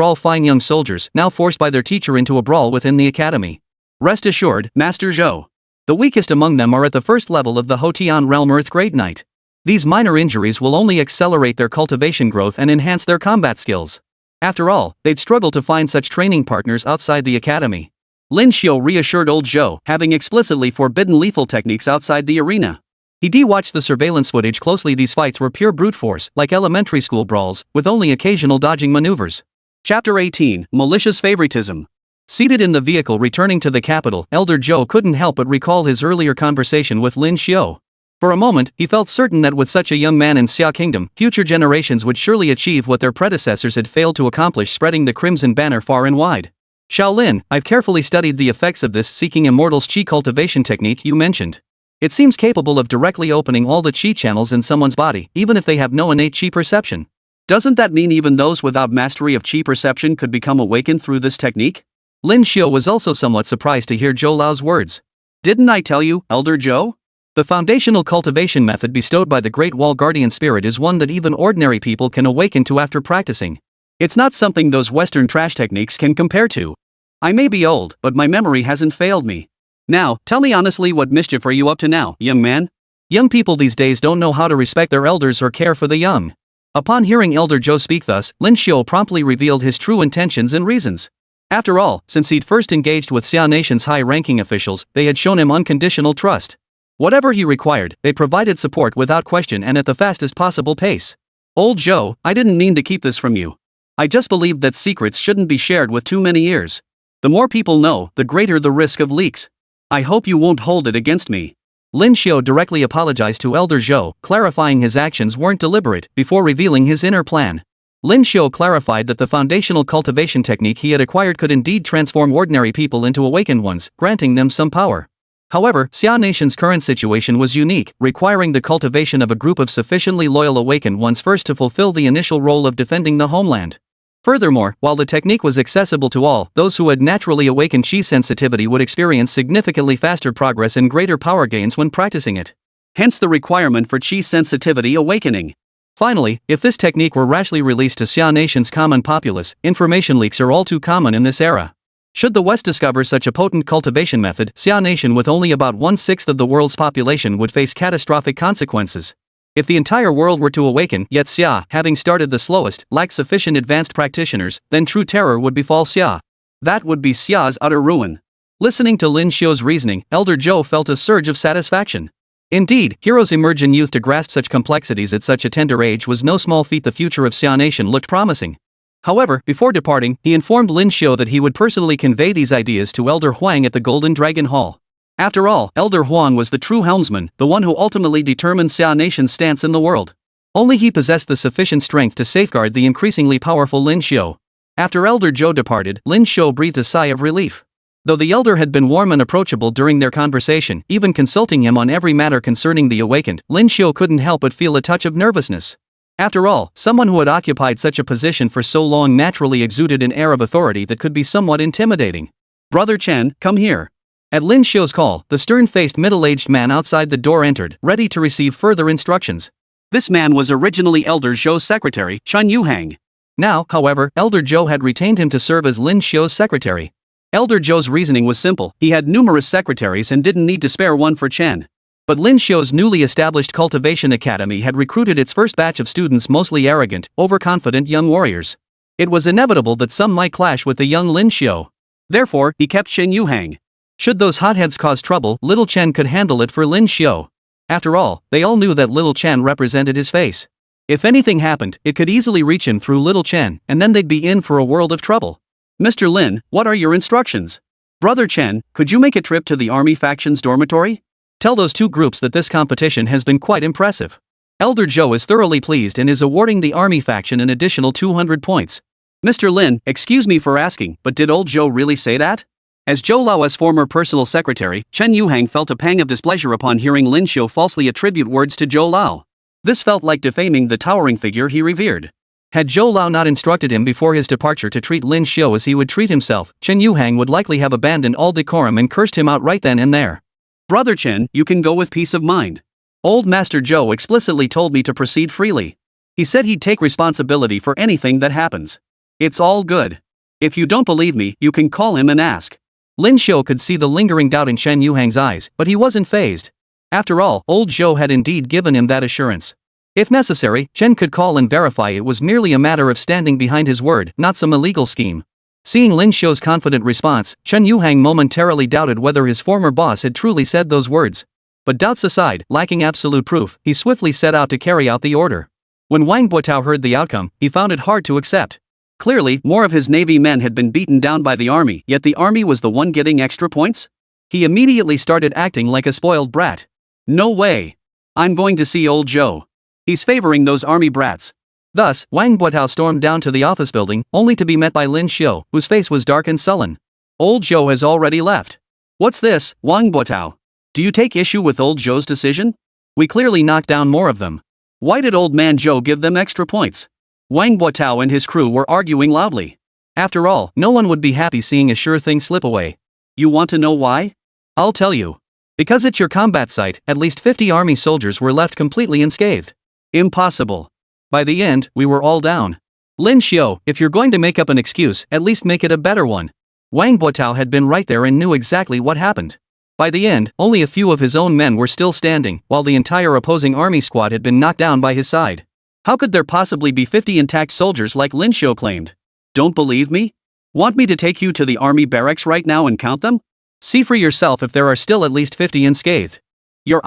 all fine young soldiers, now forced by their teacher into a brawl within the academy. "Rest assured, Master Zhou. The weakest among them are at the first level of the Hotian realm Earth Great Knight. These minor injuries will only accelerate their cultivation growth and enhance their combat skills. After all, they'd struggle to find such training partners outside the academy." Lin Xiu reassured old Zhou, having explicitly forbidden lethal techniques outside the arena. He watched the surveillance footage closely. These fights were pure brute force, like elementary school brawls, with only occasional dodging maneuvers. Chapter 18, Malicious Favoritism. Seated in the vehicle returning to the capital, Elder Zhou couldn't help but recall his earlier conversation with Lin Xiu. For a moment, he felt certain that with such a young man in Xia Kingdom, future generations would surely achieve what their predecessors had failed to accomplish, spreading the Crimson Banner far and wide. "Shaolin, I've carefully studied the effects of this Seeking Immortals Qi cultivation technique you mentioned. It seems capable of directly opening all the Qi channels in someone's body, even if they have no innate Qi perception. Doesn't that mean even those without mastery of Qi perception could become awakened through this technique?" Lin Xiu was also somewhat surprised to hear Zhou Lao's words. "Didn't I tell you, Elder Zhou? The foundational cultivation method bestowed by the Great Wall Guardian Spirit is one that even ordinary people can awaken to after practicing. It's not something those Western trash techniques can compare to. I may be old, but my memory hasn't failed me. Now, tell me honestly, what mischief are you up to now, young man?" Young people these days don't know how to respect their elders or care for the young. Upon hearing Elder Zhou speak thus, Lin Xiu promptly revealed his true intentions and reasons. After all, since he'd first engaged with Xia Nation's high-ranking officials, they had shown him unconditional trust. Whatever he required, they provided support without question and at the fastest possible pace. "Old Zhou, I didn't mean to keep this from you. I just believed that secrets shouldn't be shared with too many ears. The more people know, the greater the risk of leaks. I hope you won't hold it against me." Lin Xiu directly apologized to Elder Zhou, clarifying his actions weren't deliberate, before revealing his inner plan. Lin Xiu clarified that the foundational cultivation technique he had acquired could indeed transform ordinary people into awakened ones, granting them some power. However, Xia Nation's current situation was unique, requiring the cultivation of a group of sufficiently loyal awakened ones first to fulfill the initial role of defending the homeland. Furthermore, while the technique was accessible to all, those who had naturally awakened chi sensitivity would experience significantly faster progress and greater power gains when practicing it. Hence the requirement for chi sensitivity awakening. Finally, if this technique were rashly released to Xia Nation's common populace, information leaks are all too common in this era. Should the West discover such a potent cultivation method, Xia Nation with only about 1/6 of the world's population would face catastrophic consequences. If the entire world were to awaken, yet Xia, having started the slowest, lacked sufficient advanced practitioners, then true terror would befall Xia. That would be Xia's utter ruin. Listening to Lin Xiu's reasoning, Elder Zhou felt a surge of satisfaction. Indeed, heroes emerge in youth. To grasp such complexities at such a tender age was no small feat. The future of Xia Nation looked promising. However, before departing, he informed Lin Xiu that he would personally convey these ideas to Elder Huang at the Golden Dragon Hall. After all, Elder Huang was the true helmsman, the one who ultimately determined Xia Nation's stance in the world. Only he possessed the sufficient strength to safeguard the increasingly powerful Lin Xiu. After Elder Zhou departed, Lin Xiu breathed a sigh of relief. Though the elder had been warm and approachable during their conversation, even consulting him on every matter concerning the awakened, Lin Xiu couldn't help but feel a touch of nervousness. After all, someone who had occupied such a position for so long naturally exuded an air of authority that could be somewhat intimidating. "Brother Chen, come here." At Lin Xiu's call, the stern-faced middle-aged man outside the door entered, ready to receive further instructions. This man was originally Elder Zhou's secretary, Chen Yuhang. Now, however, Elder Zhou had retained him to serve as Lin Xiu's secretary. Elder Zhou's reasoning was simple: he had numerous secretaries and didn't need to spare one for Chen. But Lin Xiu's newly established cultivation academy had recruited its first batch of students, mostly arrogant, overconfident young warriors. It was inevitable that some might clash with the young Lin Xiu. Therefore, he kept Chen Yuhang. Should those hotheads cause trouble, little Chen could handle it for Lin Xiu. After all, they all knew that little Chen represented his face. If anything happened, it could easily reach him through little Chen, and then they'd be in for a world of trouble. "Mr. Lin, what are your instructions?" "Brother Chen, could you make a trip to the army faction's dormitory? Tell those two groups that this competition has been quite impressive. Elder Zhou is thoroughly pleased and is awarding the army faction an additional 200 points. "Mr. Lin, excuse me for asking, but did old Zhou really say that?" As Zhou Lao's former personal secretary, Chen Yuhang felt a pang of displeasure upon hearing Lin Xiu falsely attribute words to Zhou Lao. This felt like defaming the towering figure he revered. Had Zhou Lao not instructed him before his departure to treat Lin Xiu as he would treat himself, Chen Yuhang would likely have abandoned all decorum and cursed him out right then and there. "Brother Chen, you can go with peace of mind. Old Master Zhou explicitly told me to proceed freely. He said he'd take responsibility for anything that happens. It's all good. If you don't believe me, you can call him and ask." Lin Xiu could see the lingering doubt in Chen Yuhang's eyes, but he wasn't fazed. After all, old Zhou had indeed given him that assurance. If necessary, Chen could call and verify it was merely a matter of standing behind his word, not some illegal scheme. Seeing Lin Xiu's confident response, Chen Yuhang momentarily doubted whether his former boss had truly said those words. But doubts aside, lacking absolute proof, he swiftly set out to carry out the order. When Wang Buotao heard the outcome, he found it hard to accept. Clearly, more of his navy men had been beaten down by the army, yet the army was the one getting extra points? He immediately started acting like a spoiled brat. "No way. I'm going to see old Zhou. He's favoring those army brats." Thus, Wang Buotao stormed down to the office building, only to be met by Lin Xiu, whose face was dark and sullen. "Old Zhou has already left. What's this, Wang Buotao? Do you take issue with old Zhou's decision? We clearly knocked down more of them. Why did old man Zhou give them extra points?" Wang Buotao and his crew were arguing loudly. After all, no one would be happy seeing a sure thing slip away. "You want to know why? I'll tell you. Because at your combat site, at least 50 army soldiers were left completely unscathed." "Impossible. By the end, we were all down." "Lin Xiu, if you're going to make up an excuse, at least make it a better one." Wang Buotao had been right there and knew exactly what happened. By the end, only a few of his own men were still standing, while the entire opposing army squad had been knocked down by his side. How could there possibly be 50 intact soldiers like Lin Xiu claimed? "Don't believe me? Want me to take you to the army barracks right now and count them? See for yourself if there are still at least 50 unscathed. You're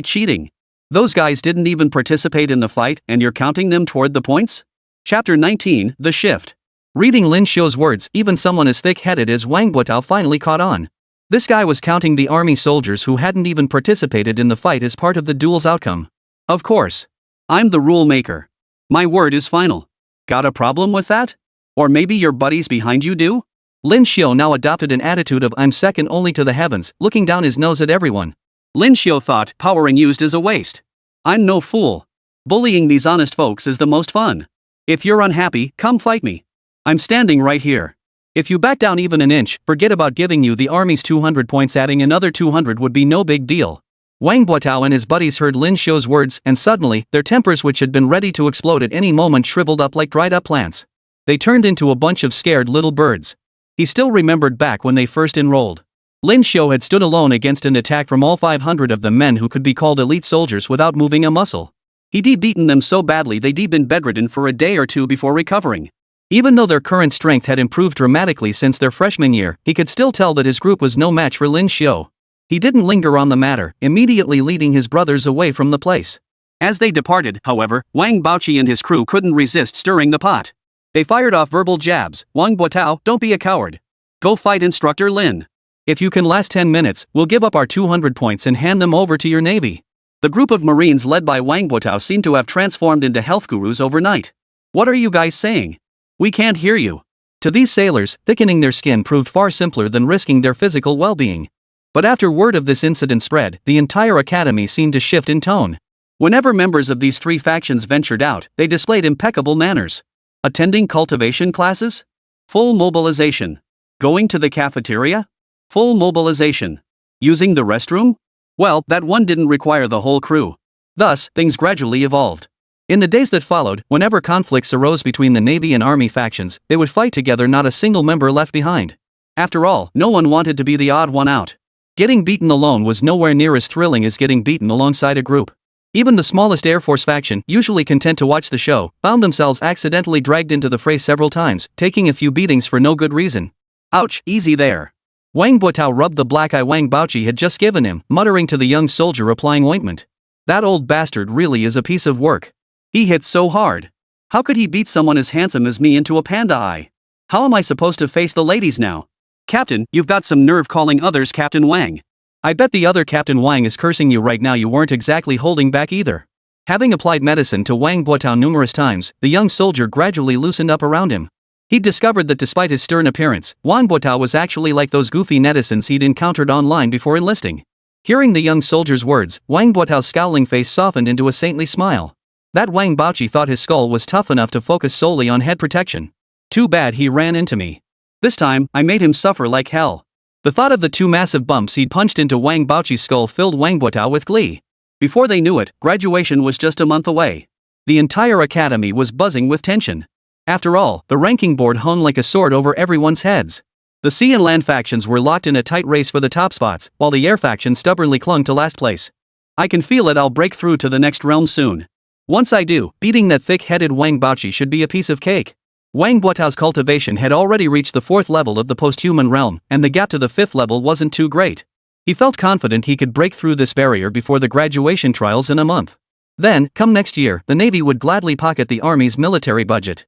cheating. Those guys didn't even participate in the fight and you're counting them toward the points?" Chapter 19, The Shift. Reading Lin Xiu's words, even someone as thick-headed as Wang Buotao finally caught on. This guy was counting the army soldiers who hadn't even participated in the fight as part of the duel's outcome. Of course. I'm the rule maker. My word is final. Got a problem with that? Or maybe your buddies behind you do? Lin Xiu now adopted an attitude of "I'm second only to the heavens," looking down his nose at everyone. Lin Xiu thought powering used is a waste. "I'm no fool. Bullying these honest folks is the most fun. If you're unhappy, come fight me." I'm standing right here. If you back down even an inch, forget about giving you the army's 200 points. Adding another 200 would be no big deal. Wang Buotao and his buddies heard Lin Xiu's words, and suddenly, their tempers, which had been ready to explode at any moment, shriveled up like dried up plants. They turned into a bunch of scared little birds. He still remembered back when they first enrolled. Lin Xiu had stood alone against an attack from all 500 of the men who could be called elite soldiers without moving a muscle. He'd beaten them so badly they'd been bedridden for a day or two before recovering. Even though their current strength had improved dramatically since their freshman year, he could still tell that his group was no match for Lin Xiu. He didn't linger on the matter, immediately leading his brothers away from the place. As they departed, however, Wang Baoqi and his crew couldn't resist stirring the pot. They fired off verbal jabs. Wang Buotao, don't be a coward. Go fight Instructor Lin. If you can last 10 minutes, we'll give up our 200 points and hand them over to your navy. The group of Marines led by Wang Buotao seemed to have transformed into health gurus overnight. What are you guys saying? We can't hear you. To these sailors, thickening their skin proved far simpler than risking their physical well-being. But after word of this incident spread, the entire academy seemed to shift in tone. Whenever members of these three factions ventured out, they displayed impeccable manners. Attending cultivation classes? Full mobilization. Going to the cafeteria? Full mobilization. Using the restroom? Well, that one didn't require the whole crew. Thus, things gradually evolved. In the days that followed, whenever conflicts arose between the Navy and Army factions, they would fight together, not a single member left behind. After all, no one wanted to be the odd one out. Getting beaten alone was nowhere near as thrilling as getting beaten alongside a group. Even the smallest Air Force faction, usually content to watch the show, found themselves accidentally dragged into the fray several times, taking a few beatings for no good reason. Ouch, easy there. Wang Buotao rubbed the black eye Wang Baoqi had just given him, muttering to the young soldier applying ointment. That old bastard really is a piece of work. He hits so hard. How could he beat someone as handsome as me into a panda eye? How am I supposed to face the ladies now? Captain, you've got some nerve calling others Captain Wang. I bet the other Captain Wang is cursing you right now. You weren't exactly holding back either. Having applied medicine to Wang Buotao numerous times, the young soldier gradually loosened up around him. He'd discovered that despite his stern appearance, Wang Buotao was actually like those goofy netizens he'd encountered online before enlisting. Hearing the young soldier's words, Wang Buotao's scowling face softened into a saintly smile. That Wang Baoqi thought his skull was tough enough to focus solely on head protection. Too bad he ran into me. This time, I made him suffer like hell. The thought of the two massive bumps he'd punched into Wang Baoqi's skull filled Wang Buotao with glee. Before they knew it, graduation was just a month away. The entire academy was buzzing with tension. After all, the ranking board hung like a sword over everyone's heads. The sea and land factions were locked in a tight race for the top spots, while the air faction stubbornly clung to last place. I can feel it. I'll break through to the next realm soon. Once I do, beating that thick-headed Wang Baoqi should be a piece of cake. Wang Buotao's cultivation had already reached the 4th level of the post-human realm, and the gap to the 5th level wasn't too great. He felt confident he could break through this barrier before the graduation trials in a month. Then, come next year, the Navy would gladly pocket the Army's military budget.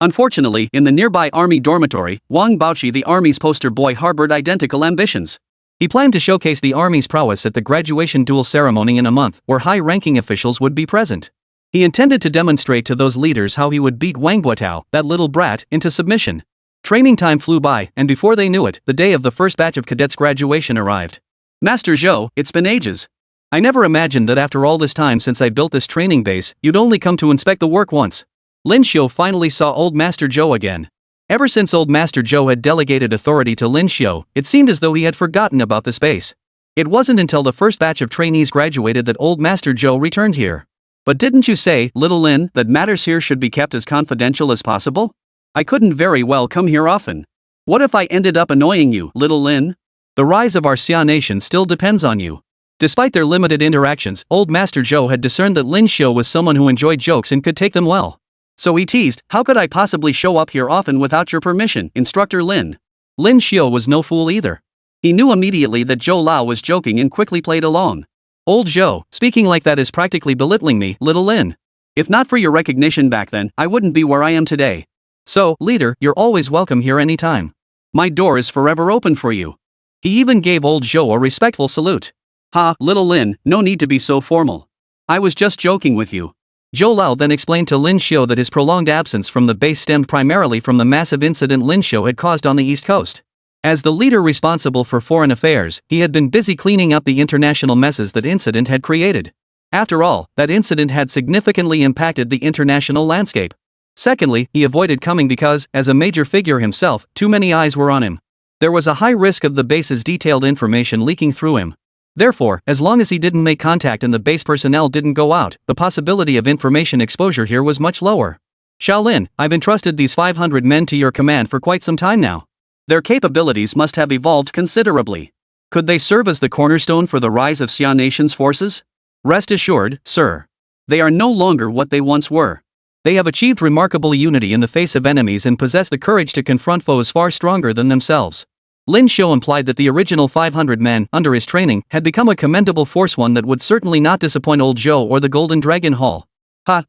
Unfortunately, in the nearby Army dormitory, Wang Baoqi, the Army's poster boy, harbored identical ambitions. He planned to showcase the Army's prowess at the graduation duel ceremony in a month, where high-ranking officials would be present. He intended to demonstrate to those leaders how he would beat Wang Buotao, that little brat, into submission. Training time flew by, and before they knew it, the day of the first batch of cadets' graduation arrived. Master Zhou, it's been ages. I never imagined that after all this time since I built this training base, you'd only come to inspect the work once. Lin Xiu finally saw old Master Zhou again. Ever since old Master Zhou had delegated authority to Lin Xiu, it seemed as though he had forgotten about the space. It wasn't until the first batch of trainees graduated that old Master Zhou returned here. But didn't you say, little Lin, that matters here should be kept as confidential as possible? I couldn't very well come here often. What if I ended up annoying you, little Lin? The rise of our Xia nation still depends on you. Despite their limited interactions, old Master Zhou had discerned that Lin Xiu was someone who enjoyed jokes and could take them well. So he teased, how could I possibly show up here often without your permission, Instructor Lin? Lin Xiu was no fool either. He knew immediately that Zhou Lao was joking and quickly played along. Old Zhou, speaking like that is practically belittling me, little Lin. If not for your recognition back then, I wouldn't be where I am today. So, leader, you're always welcome here anytime. My door is forever open for you. He even gave old Zhou a respectful salute. Ha, little Lin, no need to be so formal. I was just joking with you. Zhou Lao then explained to Lin Xiu that his prolonged absence from the base stemmed primarily from the massive incident Lin Xiu had caused on the East Coast. As the leader responsible for foreign affairs, he had been busy cleaning up the international messes that incident had created. After all, that incident had significantly impacted the international landscape. Secondly, he avoided coming because, as a major figure himself, too many eyes were on him. There was a high risk of the base's detailed information leaking through him. Therefore, as long as he didn't make contact and the base personnel didn't go out, the possibility of information exposure here was much lower. Shaolin, I've entrusted these 500 men to your command for quite some time now. Their capabilities must have evolved considerably. Could they serve as the cornerstone for the rise of Xia Nation's forces? Rest assured, sir. They are no longer what they once were. They have achieved remarkable unity in the face of enemies and possess the courage to confront foes far stronger than themselves. Lin Xiu implied that the original 500 men, under his training, had become a commendable force, one that would certainly not disappoint old Zhou or the Golden Dragon Hall.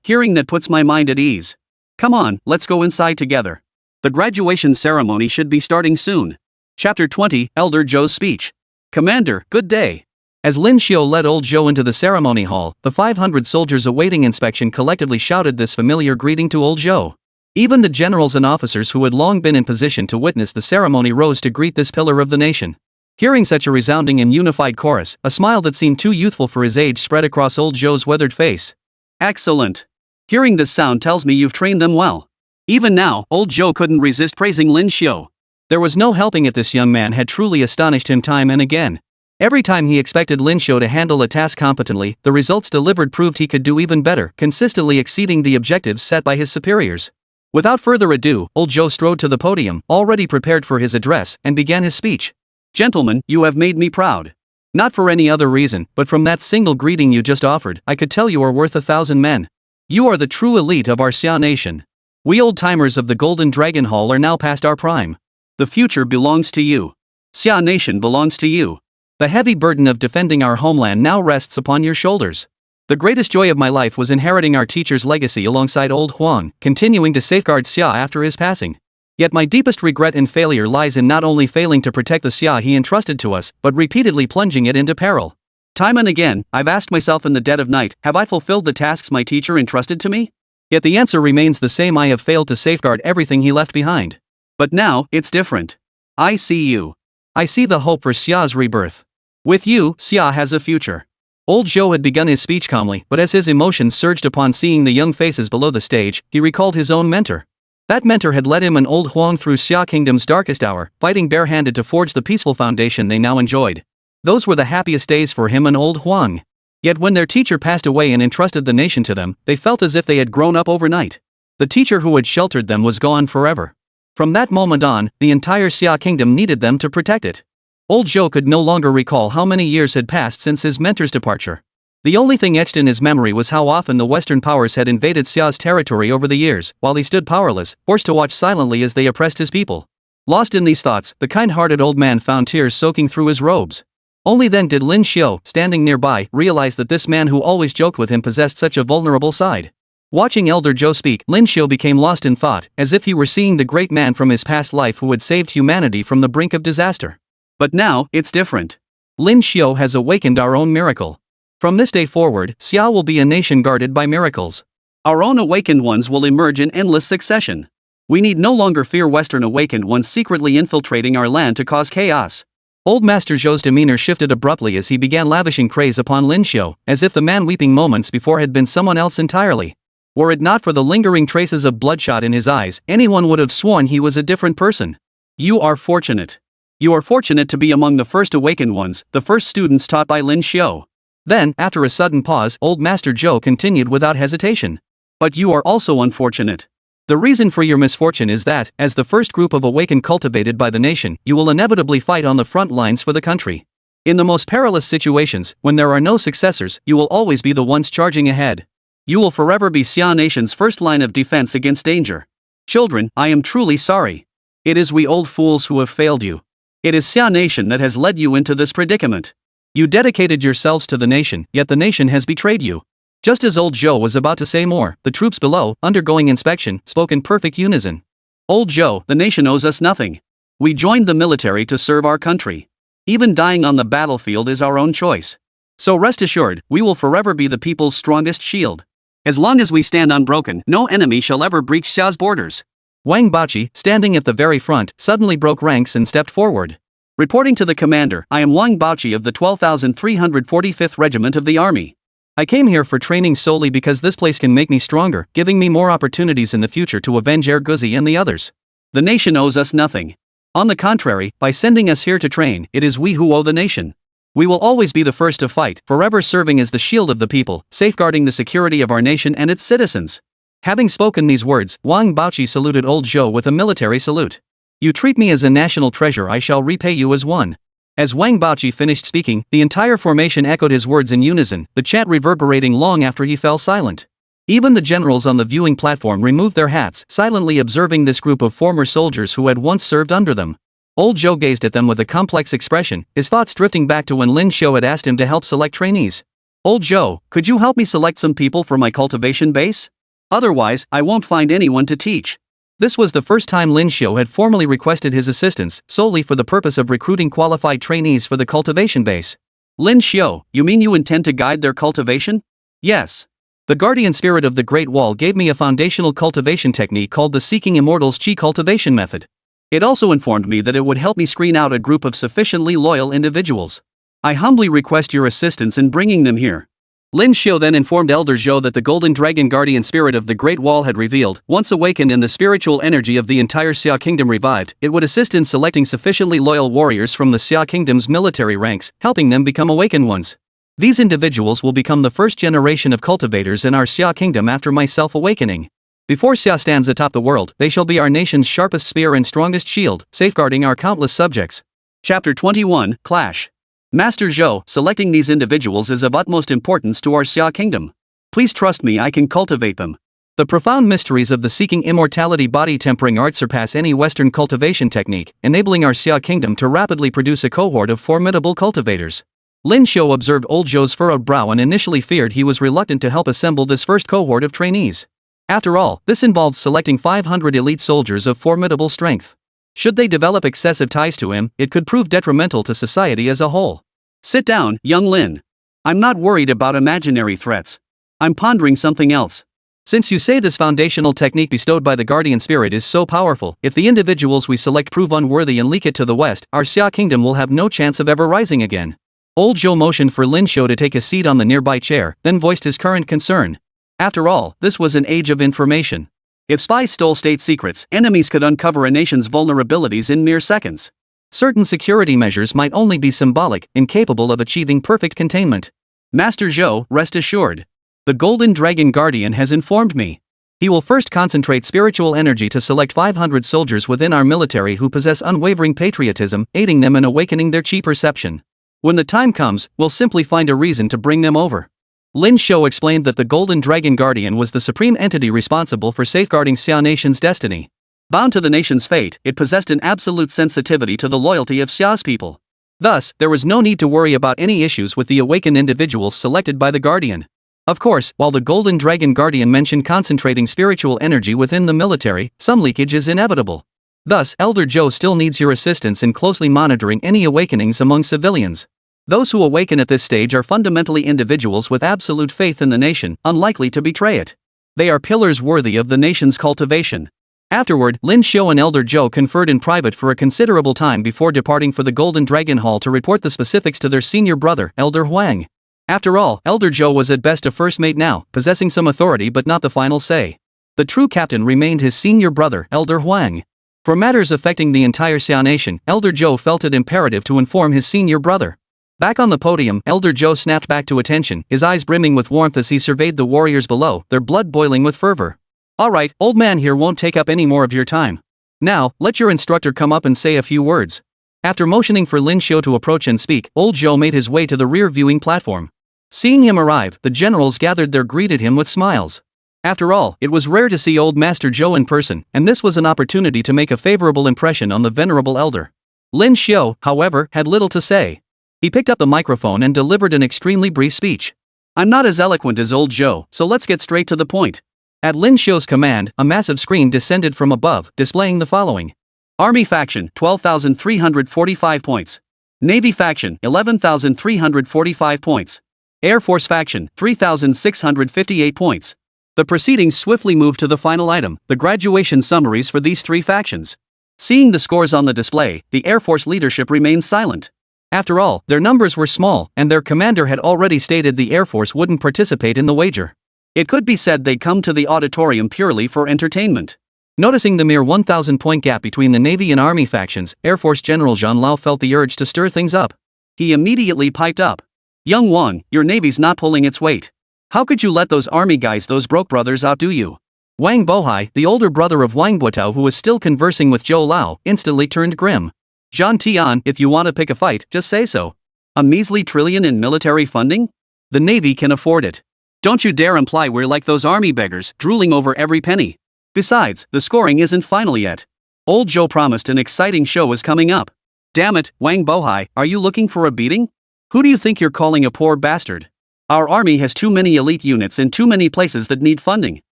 Hearing that puts my mind at ease. Come on, let's go inside together. The graduation ceremony should be starting soon. Chapter 20, Elder Zhou's Speech. Commander, good day. As Lin Xiu led old Zhou into the ceremony hall, the 500 soldiers awaiting inspection collectively shouted this familiar greeting to old Zhou. Even the generals and officers who had long been in position to witness the ceremony rose to greet this pillar of the nation. Hearing such a resounding and unified chorus, a smile that seemed too youthful for his age spread across old Zhou's weathered face. Excellent. Hearing this sound tells me you've trained them well. Even now, old Zhou couldn't resist praising Lin Xiu. There was no helping it, this young man had truly astonished him time and again. Every time he expected Lin Xiu to handle a task competently, the results delivered proved he could do even better, consistently exceeding the objectives set by his superiors. Without further ado, old Zhou strode to the podium, already prepared for his address, and began his speech. Gentlemen, you have made me proud. Not for any other reason, but from that single greeting you just offered, I could tell you are worth 1,000 men. You are the true elite of our Xia Nation. We old-timers of the Golden Dragon Hall are now past our prime. The future belongs to you. Xia Nation belongs to you. The heavy burden of defending our homeland now rests upon your shoulders. The greatest joy of my life was inheriting our teacher's legacy alongside old Huang, continuing to safeguard Xia after his passing. Yet my deepest regret and failure lies in not only failing to protect the Xia he entrusted to us, but repeatedly plunging it into peril. Time and again, I've asked myself in the dead of night, have I fulfilled the tasks my teacher entrusted to me? Yet the answer remains the same: I have failed to safeguard everything he left behind. But now, it's different. I see you. I see the hope for Xia's rebirth. With you, Xia has a future. Old Zhou had begun his speech calmly, but as his emotions surged upon seeing the young faces below the stage, he recalled his own mentor. That mentor had led him and old Huang through Xia Kingdom's darkest hour, fighting barehanded to forge the peaceful foundation they now enjoyed. Those were the happiest days for him and old Huang. Yet when their teacher passed away and entrusted the nation to them, they felt as if they had grown up overnight. The teacher who had sheltered them was gone forever. From that moment on, the entire Xia Kingdom needed them to protect it. Old Zhou could no longer recall how many years had passed since his mentor's departure. The only thing etched in his memory was how often the Western powers had invaded Xia's territory over the years, while he stood powerless, forced to watch silently as they oppressed his people. Lost in these thoughts, the kind-hearted old man found tears soaking through his robes. Only then did Lin Xiu, standing nearby, realize that this man who always joked with him possessed such a vulnerable side. Watching Elder Zhou speak, Lin Xiu became lost in thought, as if he were seeing the great man from his past life who had saved humanity from the brink of disaster. But now, it's different. Lin Xiu has awakened our own miracle. From this day forward, Xia will be a nation guarded by miracles. Our own awakened ones will emerge in endless succession. We need no longer fear Western awakened ones secretly infiltrating our land to cause chaos. Old Master Zhou's demeanor shifted abruptly as he began lavishing praise upon Lin Xiu, as if the man weeping moments before had been someone else entirely. Were it not for the lingering traces of bloodshot in his eyes, anyone would have sworn he was a different person. You are fortunate. You are fortunate to be among the first awakened ones, the first students taught by Lin Xiu. Then, after a sudden pause, old Master Zhou continued without hesitation. But you are also unfortunate. The reason for your misfortune is that, as the first group of awakened cultivated by the nation, you will inevitably fight on the front lines for the country. In the most perilous situations, when there are no successors, you will always be the ones charging ahead. You will forever be Xia Nation's first line of defense against danger. Children, I am truly sorry. It is we old fools who have failed you. It is Xia Nation that has led you into this predicament. You dedicated yourselves to the nation, yet the nation has betrayed you. Just as old Zhou was about to say more, the troops below, undergoing inspection, spoke in perfect unison. Old Zhou, the nation owes us nothing. We joined the military to serve our country. Even dying on the battlefield is our own choice. So rest assured, we will forever be the people's strongest shield. As long as we stand unbroken, no enemy shall ever breach Xia's borders. Wang Bachi, standing at the very front, suddenly broke ranks and stepped forward. Reporting to the commander, I am Wang Bachi of the 12,345th Regiment of the Army. I came here for training solely because this place can make me stronger, giving me more opportunities in the future to avenge Erguzi and the others. The nation owes us nothing. On the contrary, by sending us here to train, it is we who owe the nation. We will always be the first to fight, forever serving as the shield of the people, safeguarding the security of our nation and its citizens. Having spoken these words, Wang Baoqi saluted old Zhou with a military salute. You treat me as a national treasure, I shall repay you as one. As Wang Baoqi finished speaking, the entire formation echoed his words in unison, the chant reverberating long after he fell silent. Even the generals on the viewing platform removed their hats, silently observing this group of former soldiers who had once served under them. Old Zhou gazed at them with a complex expression, his thoughts drifting back to when Lin Xiu had asked him to help select trainees. Old Zhou, could you help me select some people for my cultivation base? Otherwise, I won't find anyone to teach. This was the first time Lin Xiu had formally requested his assistance, solely for the purpose of recruiting qualified trainees for the cultivation base. Lin Xiu, you mean you intend to guide their cultivation? Yes. The guardian spirit of the Great Wall gave me a foundational cultivation technique called the Seeking Immortals Qi cultivation method. It also informed me that it would help me screen out a group of sufficiently loyal individuals. I humbly request your assistance in bringing them here. Lin Xiu then informed Elder Zhou that the Golden Dragon Guardian Spirit of the Great Wall had revealed, once awakened and the spiritual energy of the entire Xia Kingdom revived, it would assist in selecting sufficiently loyal warriors from the Xia Kingdom's military ranks, helping them become awakened ones. These individuals will become the first generation of cultivators in our Xia Kingdom after my self-awakening. Before Xia stands atop the world, they shall be our nation's sharpest spear and strongest shield, safeguarding our countless subjects. Chapter 21, Clash. Master Zhou, selecting these individuals is of utmost importance to our Xia Kingdom. Please trust me, I can cultivate them. The profound mysteries of the Seeking Immortality body tempering art surpass any Western cultivation technique, enabling our Xia Kingdom to rapidly produce a cohort of formidable cultivators. Lin Xiu observed old Zhou's furrowed brow and initially feared he was reluctant to help assemble this first cohort of trainees. After all, this involved selecting 500 elite soldiers of formidable strength. Should they develop excessive ties to him, it could prove detrimental to society as a whole. Sit down, young Lin. I'm not worried about imaginary threats. I'm pondering something else. Since you say this foundational technique bestowed by the Guardian Spirit is so powerful, if the individuals we select prove unworthy and leak it to the West, our Xia Kingdom will have no chance of ever rising again. Old Zhou motioned for Lin Xiu to take a seat on the nearby chair, then voiced his current concern. After all, this was an age of information. If spies stole state secrets, enemies could uncover a nation's vulnerabilities in mere seconds. Certain security measures might only be symbolic, incapable of achieving perfect containment. Master Zhou, rest assured. The Golden Dragon Guardian has informed me. He will first concentrate spiritual energy to select 500 soldiers within our military who possess unwavering patriotism, aiding them in awakening their Qi perception. When the time comes, we'll simply find a reason to bring them over. Lin Xiu explained that the Golden Dragon Guardian was the supreme entity responsible for safeguarding Xia Nation's destiny. Bound to the nation's fate, it possessed an absolute sensitivity to the loyalty of Xia's people. Thus, there was no need to worry about any issues with the awakened individuals selected by the Guardian. Of course, while the Golden Dragon Guardian mentioned concentrating spiritual energy within the military, some leakage is inevitable. Thus, Elder Zhou still needs your assistance in closely monitoring any awakenings among civilians. Those who awaken at this stage are fundamentally individuals with absolute faith in the nation, unlikely to betray it. They are pillars worthy of the nation's cultivation. Afterward, Lin Xiu and Elder Zhou conferred in private for a considerable time before departing for the Golden Dragon Hall to report the specifics to their senior brother, Elder Huang. After all, Elder Zhou was at best a first mate now, possessing some authority but not the final say. The true captain remained his senior brother, Elder Huang. For matters affecting the entire Xia Nation, Elder Zhou felt it imperative to inform his senior brother. Back on the podium, Elder Zhou snapped back to attention, his eyes brimming with warmth as he surveyed the warriors below, their blood boiling with fervor. Alright, old man here won't take up any more of your time. Now, let your instructor come up and say a few words. After motioning for Lin Xiu to approach and speak, old Zhou made his way to the rear viewing platform. Seeing him arrive, the generals gathered there greeted him with smiles. After all, it was rare to see old Master Zhou in person, and this was an opportunity to make a favorable impression on the venerable elder. Lin Xiu, however, had little to say. He picked up the microphone and delivered an extremely brief speech. I'm not as eloquent as old Zhou, so let's get straight to the point. At Lin Xiu's command, a massive screen descended from above, displaying the following. Army Faction, 12,345 points. Navy Faction, 11,345 points. Air Force Faction, 3,658 points. The proceedings swiftly moved to the final item, the graduation summaries for these three factions. Seeing the scores on the display, the Air Force leadership remained silent. After all, their numbers were small, and their commander had already stated the Air Force wouldn't participate in the wager. It could be said they'd come to the auditorium purely for entertainment. Noticing the mere 1,000-point gap between the Navy and Army factions, Air Force General Jean Lao felt the urge to stir things up. He immediately piped up. "Young Wang, your Navy's not pulling its weight. How could you let those Army guys, those broke brothers, outdo you?" Wang Bohai, the older brother of Wang Buotao who was still conversing with Zhou Lao, instantly turned grim. "Zhan Tian, if you want to pick a fight, just say so. A measly trillion in military funding? The Navy can afford it. Don't you dare imply we're like those Army beggars, drooling over every penny. Besides, the scoring isn't final yet. Old Zhou promised an exciting show is coming up. Damn it, Wang Bohai, are you looking for a beating? Who do you think you're calling a poor bastard? Our army has too many elite units in too many places that need funding.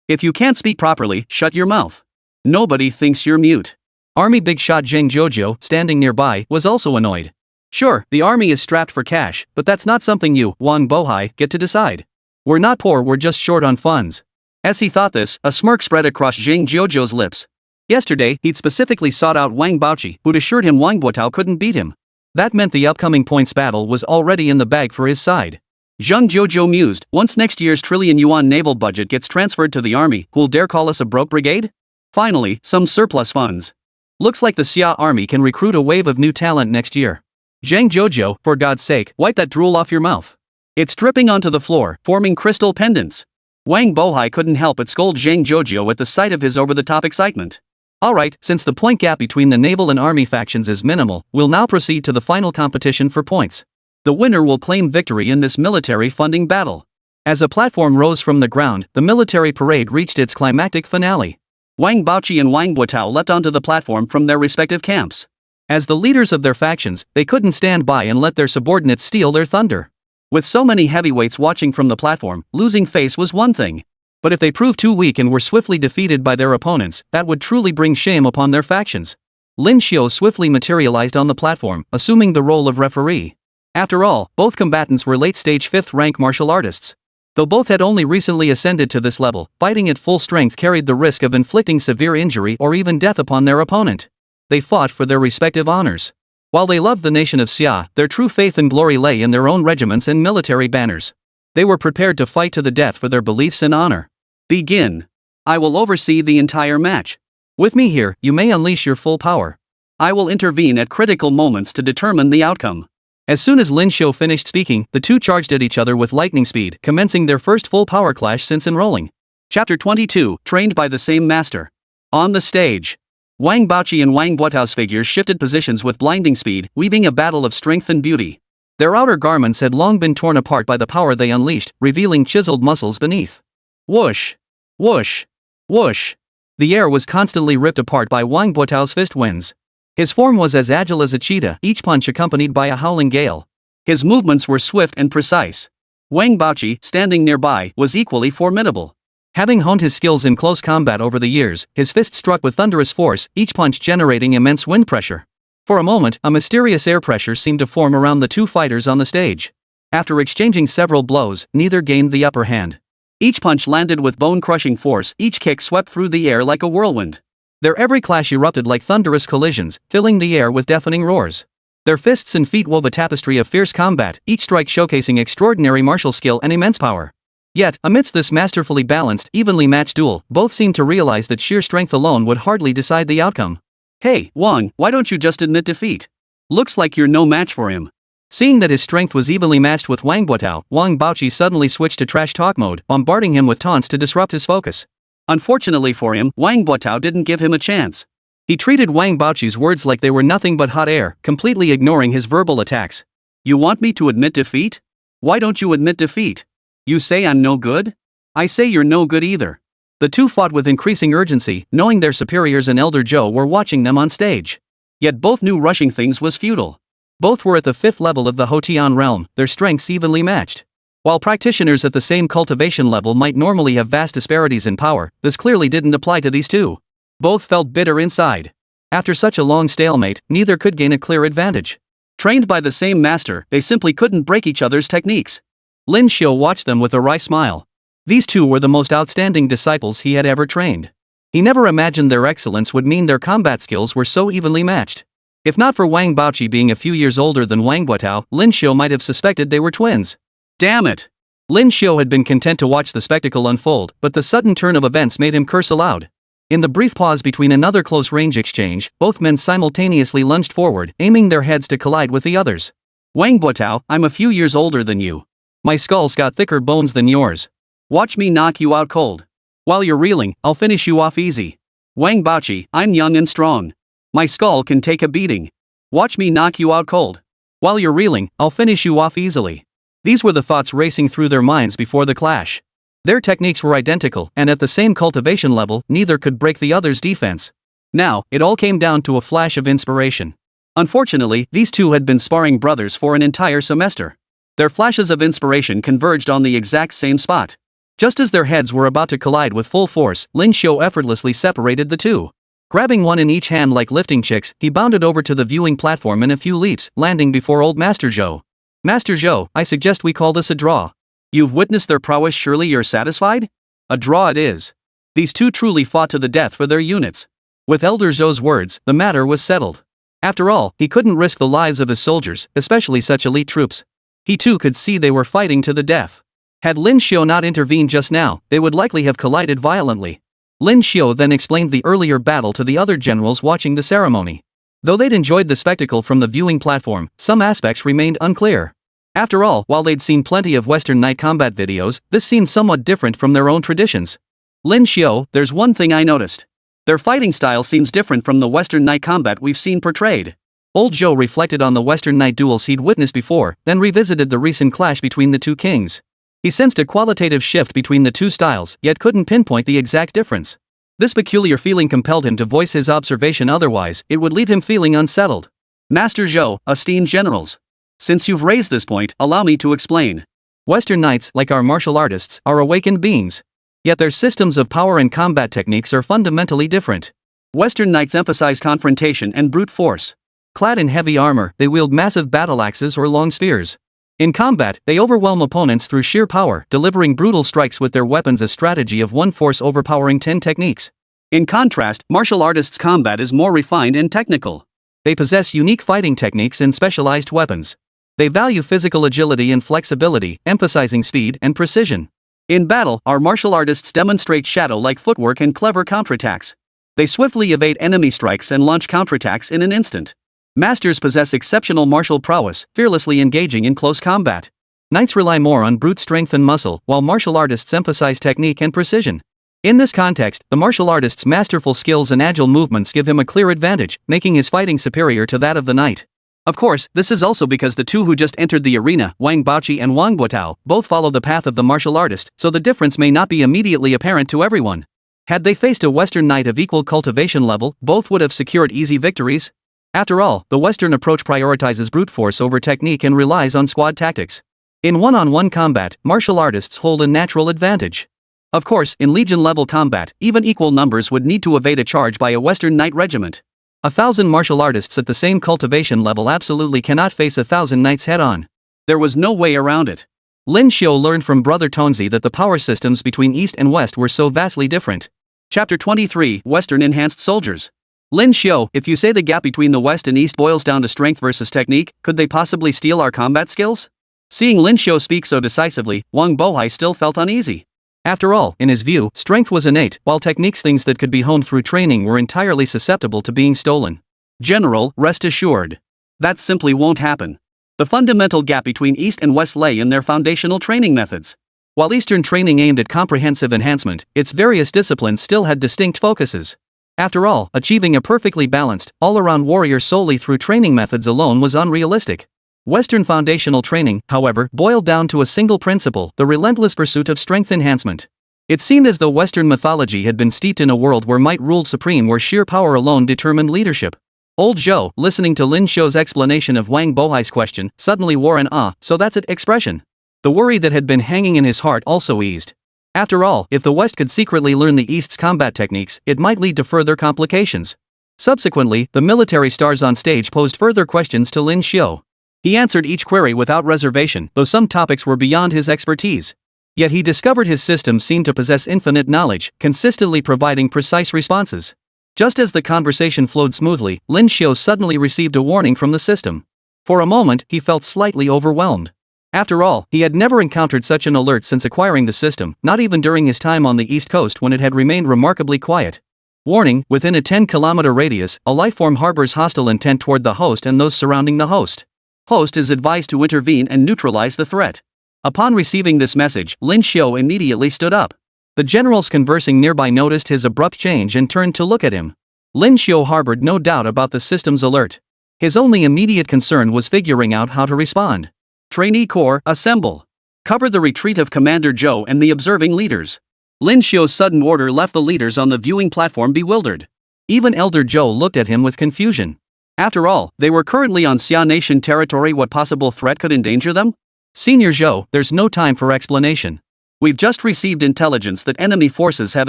If you can't speak properly, shut your mouth. Nobody thinks you're mute." Army big shot Zheng Jojo, standing nearby, was also annoyed. "Sure, the army is strapped for cash, but that's not something you, Wang Bohai, get to decide. We're not poor, we're just short on funds." As he thought this, a smirk spread across Zheng Jojo's lips. Yesterday, he'd specifically sought out Wang Baoqi, who'd assured him Wang Buotao couldn't beat him. That meant the upcoming points battle was already in the bag for his side. Zheng Jojo mused, once next year's trillion yuan naval budget gets transferred to the army, who'll dare call us a broke brigade? Finally, some surplus funds. Looks like the Xia army can recruit a wave of new talent next year. Zheng Jojo, for God's sake, wipe that drool off your mouth. It's dripping onto the floor, forming crystal pendants. Wang Bohai couldn't help but scold Zheng Jojo at the sight of his over-the-top excitement. Alright, since the point gap between the naval and army factions is minimal, we'll now proceed to the final competition for points. The winner will claim victory in this military funding battle. As a platform rose from the ground, the military parade reached its climactic finale. Wang Baoqi and Wang Buotao leapt onto the platform from their respective camps. As the leaders of their factions, they couldn't stand by and let their subordinates steal their thunder. With so many heavyweights watching from the platform, losing face was one thing. But if they proved too weak and were swiftly defeated by their opponents, that would truly bring shame upon their factions. Lin Xiu swiftly materialized on the platform, assuming the role of referee. After all, both combatants were late-stage 5th-rank martial artists. Though both had only recently ascended to this level, fighting at full strength carried the risk of inflicting severe injury or even death upon their opponent. They fought for their respective honors. While they loved the nation of Xia, their true faith and glory lay in their own regiments and military banners. They were prepared to fight to the death for their beliefs and honor. Begin. I will oversee the entire match. With me here, you may unleash your full power. I will intervene at critical moments to determine the outcome. As soon as Lin Xiu finished speaking, the two charged at each other with lightning speed, commencing their first full power clash since enrolling. Chapter 22, Trained by the Same Master. On the stage, Wang Baoqi and Wang Buotao's figures shifted positions with blinding speed, weaving a battle of strength and beauty. Their outer garments had long been torn apart by the power they unleashed, revealing chiseled muscles beneath. Whoosh! Whoosh! Whoosh! The air was constantly ripped apart by Wang Buotao's fist winds. His form was as agile as a cheetah, each punch accompanied by a howling gale. His movements were swift and precise. Wang Baoqi, standing nearby, was equally formidable. Having honed his skills in close combat over the years, his fist struck with thunderous force, each punch generating immense wind pressure. For a moment, a mysterious air pressure seemed to form around the two fighters on the stage. After exchanging several blows, neither gained the upper hand. Each punch landed with bone-crushing force, each kick swept through the air like a whirlwind. Their every clash erupted like thunderous collisions, filling the air with deafening roars. Their fists and feet wove a tapestry of fierce combat, each strike showcasing extraordinary martial skill and immense power. Yet, amidst this masterfully balanced, evenly matched duel, both seemed to realize that sheer strength alone would hardly decide the outcome. Hey, Wang, why don't you just admit defeat? Looks like you're no match for him. Seeing that his strength was evenly matched with Wang Buotao, Wang Baoqi suddenly switched to trash talk mode, bombarding him with taunts to disrupt his focus. Unfortunately for him, Wang Buotao didn't give him a chance. He treated Wang Baoqi's words like they were nothing but hot air, completely ignoring his verbal attacks. You want me to admit defeat? Why don't you admit defeat? You say I'm no good? I say you're no good either. The two fought with increasing urgency, knowing their superiors and Elder Zhou were watching them on stage. Yet both knew rushing things was futile. Both were at the 5th level of the Hotian realm, their strengths evenly matched. While practitioners at the same cultivation level might normally have vast disparities in power, this clearly didn't apply to these two. Both felt bitter inside. After such a long stalemate, neither could gain a clear advantage. Trained by the same master, they simply couldn't break each other's techniques. Lin Xiu watched them with a wry smile. These two were the most outstanding disciples he had ever trained. He never imagined their excellence would mean their combat skills were so evenly matched. If not for Wang Baoqi being a few years older than Wang Guotao, Lin Xiu might have suspected they were twins. Damn it! Lin Xiu had been content to watch the spectacle unfold, but the sudden turn of events made him curse aloud. In the brief pause between another close-range exchange, both men simultaneously lunged forward, aiming their heads to collide with the others. Wang Guotao, I'm a few years older than you. My skull's got thicker bones than yours. Watch me knock you out cold. While you're reeling, I'll finish you off easy. Wang Baoqi, I'm young and strong. My skull can take a beating. Watch me knock you out cold. While you're reeling, I'll finish you off easily. These were the thoughts racing through their minds before the clash. Their techniques were identical, and at the same cultivation level, neither could break the other's defense. Now, it all came down to a flash of inspiration. Unfortunately, these two had been sparring brothers for an entire semester. Their flashes of inspiration converged on the exact same spot. Just as their heads were about to collide with full force, Lin Xiu effortlessly separated the two. Grabbing one in each hand like lifting chicks, he bounded over to the viewing platform in a few leaps, landing before old Master Zhou. Master Zhou, I suggest we call this a draw. You've witnessed their prowess, surely you're satisfied? A draw it is. These two truly fought to the death for their units. With Elder Zhou's words, the matter was settled. After all, he couldn't risk the lives of his soldiers, especially such elite troops. He too could see they were fighting to the death. Had Lin Xiu not intervened just now, they would likely have collided violently. Lin Xiu then explained the earlier battle to the other generals watching the ceremony. Though they'd enjoyed the spectacle from the viewing platform, some aspects remained unclear. After all, while they'd seen plenty of Western night combat videos, this seemed somewhat different from their own traditions. Lin Xiu, there's one thing I noticed. Their fighting style seems different from the Western night combat we've seen portrayed. Old Zhou reflected on the Western night duels he'd witnessed before, then revisited the recent clash between the two kings. He sensed a qualitative shift between the two styles, yet couldn't pinpoint the exact difference. This peculiar feeling compelled him to voice his observation, otherwise, it would leave him feeling unsettled. Master Zhou, esteemed generals. Since you've raised this point, allow me to explain. Western knights, like our martial artists, are awakened beings. Yet their systems of power and combat techniques are fundamentally different. Western knights emphasize confrontation and brute force. Clad in heavy armor, they wield massive battle axes or long spears. In combat, they overwhelm opponents through sheer power, delivering brutal strikes with their weapons, a strategy of one force overpowering 10 techniques. In contrast, martial artists' combat is more refined and technical. They possess unique fighting techniques and specialized weapons. They value physical agility and flexibility, emphasizing speed and precision. In battle, our martial artists demonstrate shadow-like footwork and clever counterattacks. They swiftly evade enemy strikes and launch counterattacks in an instant. Masters possess exceptional martial prowess, fearlessly engaging in close combat. Knights rely more on brute strength and muscle, while martial artists emphasize technique and precision. In this context, the martial artist's masterful skills and agile movements give him a clear advantage, making his fighting superior to that of the knight. Of course, this is also because the two who just entered the arena, Wang Baoqi and Wang Guotao, both follow the path of the martial artist, so the difference may not be immediately apparent to everyone. Had they faced a Western knight of equal cultivation level, both would have secured easy victories. After all, the Western approach prioritizes brute force over technique and relies on squad tactics. In one-on-one combat, martial artists hold a natural advantage. Of course, in Legion-level combat, even equal numbers would need to evade a charge by a Western knight regiment. 1,000 martial artists at the same cultivation level absolutely cannot face 1,000 knights head-on. There was no way around it. Lin Xiu learned from Brother Tonzi that the power systems between East and West were so vastly different. Chapter 23, Western Enhanced Soldiers. Lin Xiu, if you say the gap between the West and East boils down to strength versus technique, could they possibly steal our combat skills? Seeing Lin Xiu speak so decisively, Wang Bohai still felt uneasy. After all, in his view, strength was innate, while techniques, things that could be honed through training, were entirely susceptible to being stolen. General, rest assured. That simply won't happen. The fundamental gap between East and West lay in their foundational training methods. While Eastern training aimed at comprehensive enhancement, its various disciplines still had distinct focuses. After all, achieving a perfectly balanced, all-around warrior solely through training methods alone was unrealistic. Western foundational training, however, boiled down to a single principle: the relentless pursuit of strength enhancement. It seemed as though Western mythology had been steeped in a world where might ruled supreme, where sheer power alone determined leadership. Old Zhou, listening to Lin Xiu's explanation of Wang Bohai's question, suddenly wore an "so that's it" expression. The worry that had been hanging in his heart also eased. After all, if the West could secretly learn the East's combat techniques, it might lead to further complications. Subsequently, the military stars on stage posed further questions to Lin Xiu. He answered each query without reservation, though some topics were beyond his expertise. Yet he discovered his system seemed to possess infinite knowledge, consistently providing precise responses. Just as the conversation flowed smoothly, Lin Xiao suddenly received a warning from the system. For a moment, he felt slightly overwhelmed. After all, he had never encountered such an alert since acquiring the system, not even during his time on the East Coast when it had remained remarkably quiet. Warning: within a 10-kilometer radius, a lifeform harbors hostile intent toward the host and those surrounding the host. Host is advised to intervene and neutralize the threat. Upon receiving this message, Lin Xiao immediately stood up. The generals conversing nearby noticed his abrupt change and turned to look at him. Lin Xiao harbored no doubt about the system's alert. His only immediate concern was figuring out how to respond. Trainee Corps, assemble. Cover the retreat of Commander Zhou and the observing leaders. Lin Xiao's sudden order left the leaders on the viewing platform bewildered. Even Elder Zhou looked at him with confusion. After all, they were currently on Xia Nation territory. What possible threat could endanger them? Senior Zhou, there's no time for explanation. We've just received intelligence that enemy forces have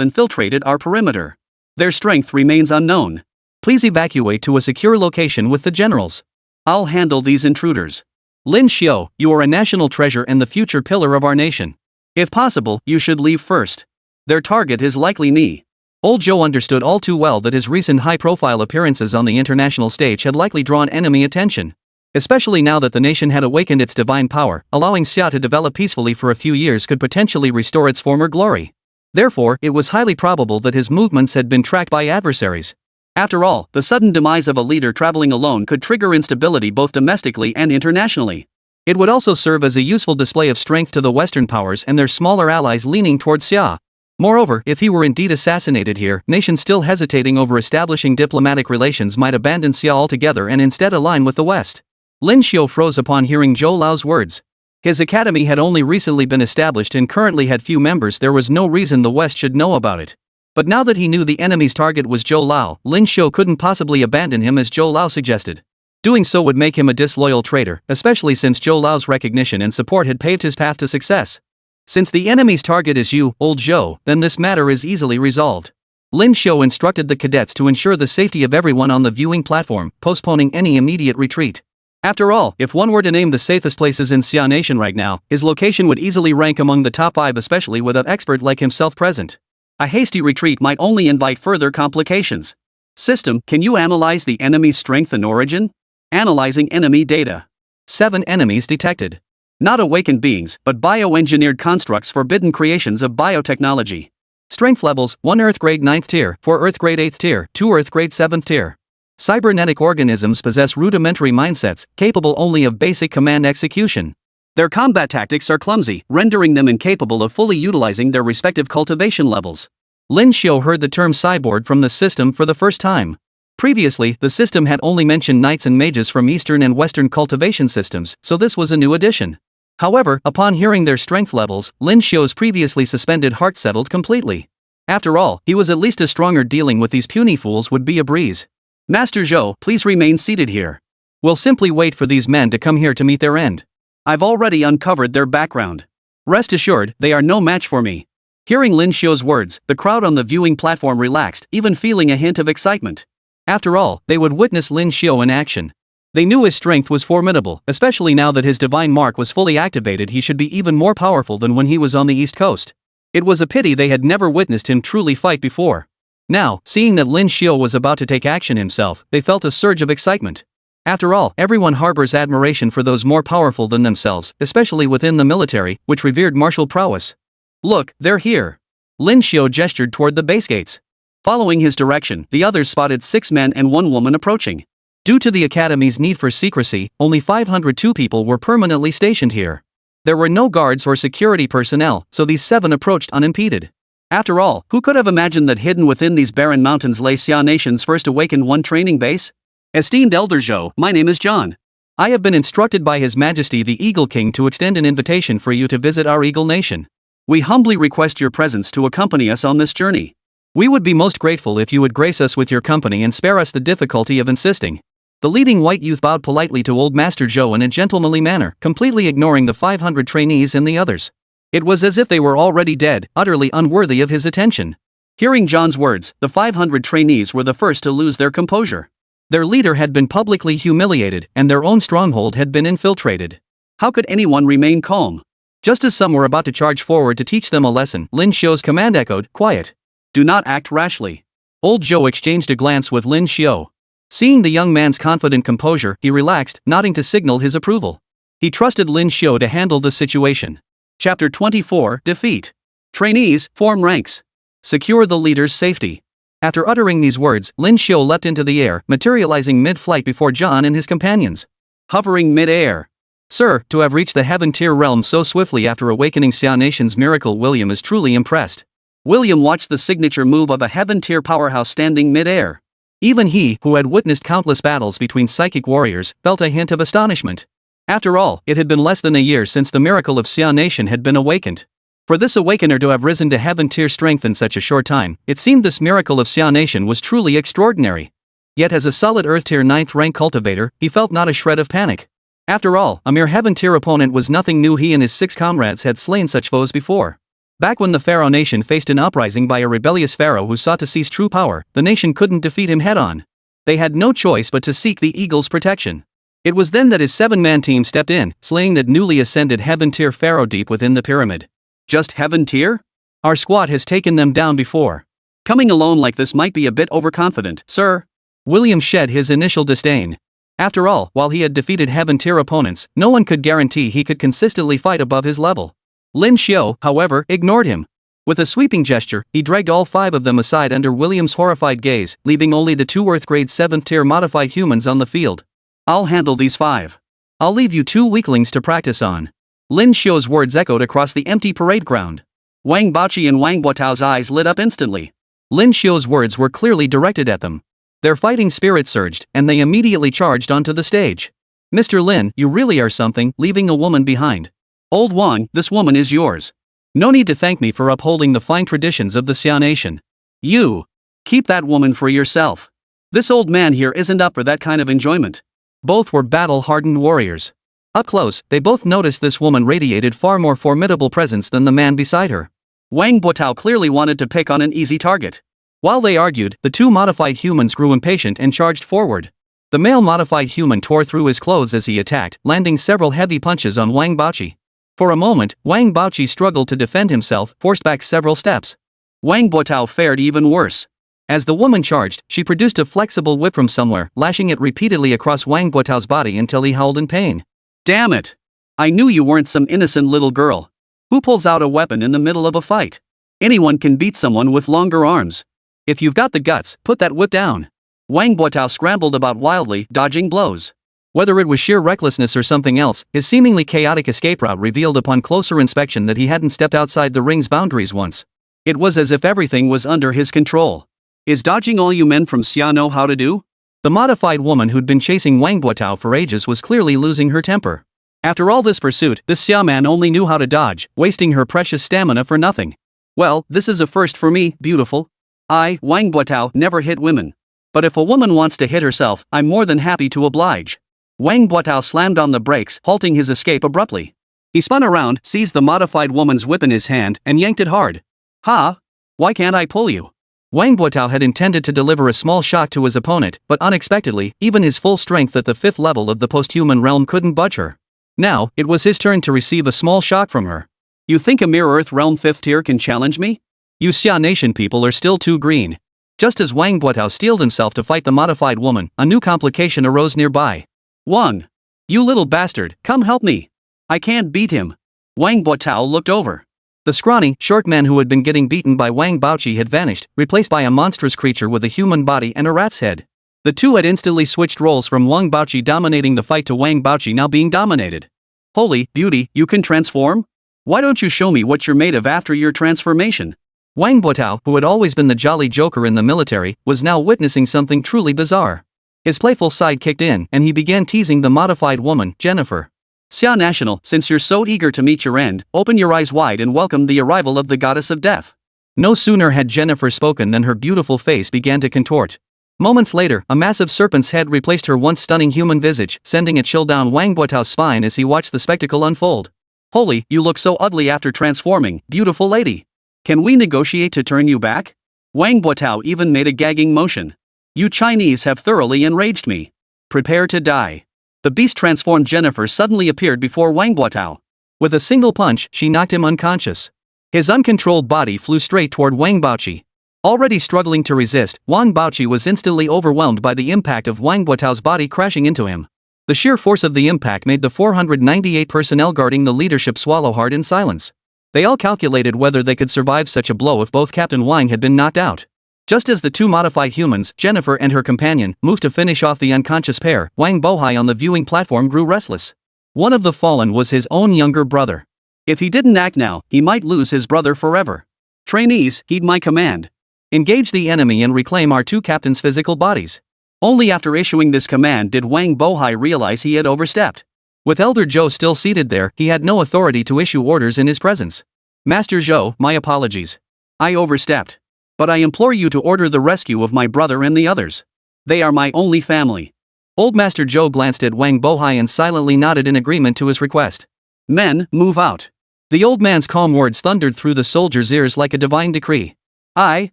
infiltrated our perimeter. Their strength remains unknown. Please evacuate to a secure location with the generals. I'll handle these intruders. Lin Xiao, you are a national treasure and the future pillar of our nation. If possible, you should leave first. Their target is likely me. Old Zhou understood all too well that his recent high-profile appearances on the international stage had likely drawn enemy attention. Especially now that the nation had awakened its divine power, allowing Xia to develop peacefully for a few years could potentially restore its former glory. Therefore, it was highly probable that his movements had been tracked by adversaries. After all, the sudden demise of a leader traveling alone could trigger instability both domestically and internationally. It would also serve as a useful display of strength to the Western powers and their smaller allies leaning towards Xia. Moreover, if he were indeed assassinated here, nations still hesitating over establishing diplomatic relations might abandon Xia altogether and instead align with the West. Lin Xiao froze upon hearing Zhou Lao's words. His academy had only recently been established and currently had few members. There was no reason the West should know about it. But now that he knew the enemy's target was Zhou Lao, Lin Xiao couldn't possibly abandon him as Zhou Lao suggested. Doing so would make him a disloyal traitor, especially since Zhou Lao's recognition and support had paved his path to success. Since the enemy's target is you, old Zhou, then this matter is easily resolved. Lin Xiao instructed the cadets to ensure the safety of everyone on the viewing platform, postponing any immediate retreat. After all, if one were to name the safest places in Xia Nation right now, his location would easily rank among the top 5, especially with an expert like himself present. A hasty retreat might only invite further complications. System, can you analyze the enemy's strength and origin? Analyzing enemy data. 7 enemies detected. Not awakened beings, but bioengineered constructs, forbidden creations of biotechnology. Strength levels: 1 Earth grade 9th tier, 4 Earth grade 8th tier, 2 Earth grade 7th tier. Cybernetic organisms possess rudimentary mindsets, capable only of basic command execution. Their combat tactics are clumsy, rendering them incapable of fully utilizing their respective cultivation levels. Lin Xiao heard the term cyborg from the system for the first time. Previously, the system had only mentioned knights and mages from Eastern and Western cultivation systems, so this was a new addition. However, upon hearing their strength levels, Lin Xiao's previously suspended heart settled completely. After all, he was at least a stronger. Dealing with these puny fools would be a breeze. Master Zhou, please remain seated here. We'll simply wait for these men to come here to meet their end. I've already uncovered their background. Rest assured, they are no match for me. Hearing Lin Xiao's words, the crowd on the viewing platform relaxed, even feeling a hint of excitement. After all, they would witness Lin Xiao in action. They knew his strength was formidable, especially now that his divine mark was fully activated. He should be even more powerful than when he was on the East Coast. It was a pity they had never witnessed him truly fight before. Now, seeing that Lin Xiao was about to take action himself, they felt a surge of excitement. After all, everyone harbors admiration for those more powerful than themselves, especially within the military, which revered martial prowess. Look, they're here. Lin Xiao gestured toward the base gates. Following his direction, the others spotted 6 men and 1 woman approaching. Due to the academy's need for secrecy, only 502 people were permanently stationed here. There were no guards or security personnel, so these 7 approached unimpeded. After all, who could have imagined that hidden within these barren mountains lay Xia Nation's first awakened one training base? Esteemed Elder Zhou, my name is John. I have been instructed by His Majesty the Eagle King to extend an invitation for you to visit our Eagle Nation. We humbly request your presence to accompany us on this journey. We would be most grateful if you would grace us with your company and spare us the difficulty of insisting. The leading white youth bowed politely to old Master Zhou in a gentlemanly manner, completely ignoring the 500 trainees and the others. It was as if they were already dead, utterly unworthy of his attention. Hearing John's words, the 500 trainees were the first to lose their composure. Their leader had been publicly humiliated, and their own stronghold had been infiltrated. How could anyone remain calm? Just as some were about to charge forward to teach them a lesson, Lin Xiao's command echoed, "Quiet. Do not act rashly." Old Zhou exchanged a glance with Lin Xiu. Seeing the young man's confident composure, he relaxed, nodding to signal his approval. He trusted Lin Xiu to handle the situation. Chapter 24, Defeat. Trainees, form ranks. Secure the leader's safety. After uttering these words, Lin Xiu leapt into the air, materializing mid-flight before John and his companions. Hovering mid-air. Sir, to have reached the heaven-tier realm so swiftly after awakening Xia Nation's miracle, William is truly impressed. William watched the signature move of a heaven-tier powerhouse standing mid-air. Even he, who had witnessed countless battles between psychic warriors, felt a hint of astonishment. After all, it had been less than a year since the miracle of Xia Nation had been awakened. For this awakener to have risen to heaven-tier strength in such a short time, it seemed this miracle of Xia Nation was truly extraordinary. Yet as a solid Earth-tier 9th rank cultivator, he felt not a shred of panic. After all, a mere heaven-tier opponent was nothing new. He and his 6 comrades had slain such foes before. Back when the Pharaoh nation faced an uprising by a rebellious pharaoh who sought to seize true power, the nation couldn't defeat him head-on. They had no choice but to seek the eagle's protection. It was then that his 7-man team stepped in, slaying that newly ascended heaven-tier pharaoh deep within the pyramid. Just heaven-tier? Our squad has taken them down before. Coming alone like this might be a bit overconfident, sir. William shed his initial disdain. After all, while he had defeated heaven-tier opponents, no one could guarantee he could consistently fight above his level. Lin Xiu, however, ignored him. With a sweeping gesture, he dragged all 5 of them aside under William's horrified gaze, leaving only the 2 Earth-grade 7th-tier modified humans on the field. I'll handle these 5. I'll leave you 2 weaklings to practice on. Lin Xiu's words echoed across the empty parade ground. Wang Baoqi and Wang Botao's eyes lit up instantly. Lin Xiu's words were clearly directed at them. Their fighting spirit surged, and they immediately charged onto the stage. Mr. Lin, you really are something, leaving a woman behind. Old Wang, this woman is yours. No need to thank me for upholding the fine traditions of the Xia Nation. You. Keep that woman for yourself. This old man here isn't up for that kind of enjoyment. Both were battle-hardened warriors. Up close, they both noticed this woman radiated far more formidable presence than the man beside her. Wang Botao clearly wanted to pick on an easy target. While they argued, the 2 modified humans grew impatient and charged forward. The male modified human tore through his clothes as he attacked, landing several heavy punches on Wang Baoqi. For a moment, Wang Baoqi struggled to defend himself, forced back several steps. Wang Botao fared even worse. As the woman charged, she produced a flexible whip from somewhere, lashing it repeatedly across Wang Botao's body until he howled in pain. Damn it! I knew you weren't some innocent little girl. Who pulls out a weapon in the middle of a fight? Anyone can beat someone with longer arms. If you've got the guts, put that whip down. Wang Botao scrambled about wildly, dodging blows. Whether it was sheer recklessness or something else, his seemingly chaotic escape route revealed upon closer inspection that he hadn't stepped outside the ring's boundaries once. It was as if everything was under his control. Is dodging all you men from Xia know how to do? The modified woman who'd been chasing Wang Botao for ages was clearly losing her temper. After all this pursuit, this Xia man only knew how to dodge, wasting her precious stamina for nothing. Well, this is a first for me, beautiful. I, Wang Botao, never hit women. But if a woman wants to hit herself, I'm more than happy to oblige. Wang Botao slammed on the brakes, halting his escape abruptly. He spun around, seized the modified woman's whip in his hand, and yanked it hard. Ha! Why can't I pull you? Wang Botao had intended to deliver a small shock to his opponent, but unexpectedly, even his full strength at the 5th level of the post-human realm couldn't budge her. Now, it was his turn to receive a small shock from her. You think a mere Earth realm 5th tier can challenge me? You Xia Nation people are still too green. Just as Wang Botao steeled himself to fight the modified woman, a new complication arose nearby. Wang! You little bastard, come help me! I can't beat him. Wang Botao looked over. The scrawny, short man who had been getting beaten by Wang Baoqi had vanished, replaced by a monstrous creature with a human body and a rat's head. The two had instantly switched roles, from Wang Baoqi dominating the fight to Wang Baoqi now being dominated. Holy beauty, you can transform? Why don't you show me what you're made of after your transformation? Wang Botao, who had always been the jolly joker in the military, was now witnessing something truly bizarre. His playful side kicked in, and he began teasing the modified woman, Jennifer. Xia National, since you're so eager to meet your end, open your eyes wide and welcome the arrival of the goddess of death. No sooner had Jennifer spoken than her beautiful face began to contort. Moments later, a massive serpent's head replaced her once stunning human visage, sending a chill down Wang Botao's spine as he watched the spectacle unfold. Holy, you look so ugly after transforming, beautiful lady. Can we negotiate to turn you back? Wang Botao even made a gagging motion. You Chinese have thoroughly enraged me. Prepare to die. The beast-transformed Jennifer suddenly appeared before Wang Botao. With a single punch, she knocked him unconscious. His uncontrolled body flew straight toward Wang Baoqi. Already struggling to resist, Wang Baoqi was instantly overwhelmed by the impact of Wang Guotao's body crashing into him. The sheer force of the impact made the 498 personnel guarding the leadership swallow hard in silence. They all calculated whether they could survive such a blow if both Captain Wang had been knocked out. Just as the two modified humans, Jennifer and her companion, moved to finish off the unconscious pair, Wang Bohai on the viewing platform grew restless. One of the fallen was his own younger brother. If he didn't act now, he might lose his brother forever. Trainees, heed my command. Engage the enemy and reclaim our two captains' physical bodies. Only after issuing this command did Wang Bohai realize he had overstepped. With Elder Zhou still seated there, he had no authority to issue orders in his presence. Master Zhou, my apologies. I overstepped. But I implore you to order the rescue of my brother and the others. They are my only family. Old Master Zhou glanced at Wang Bohai and silently nodded in agreement to his request. Men, move out. The old man's calm words thundered through the soldiers' ears like a divine decree. Aye,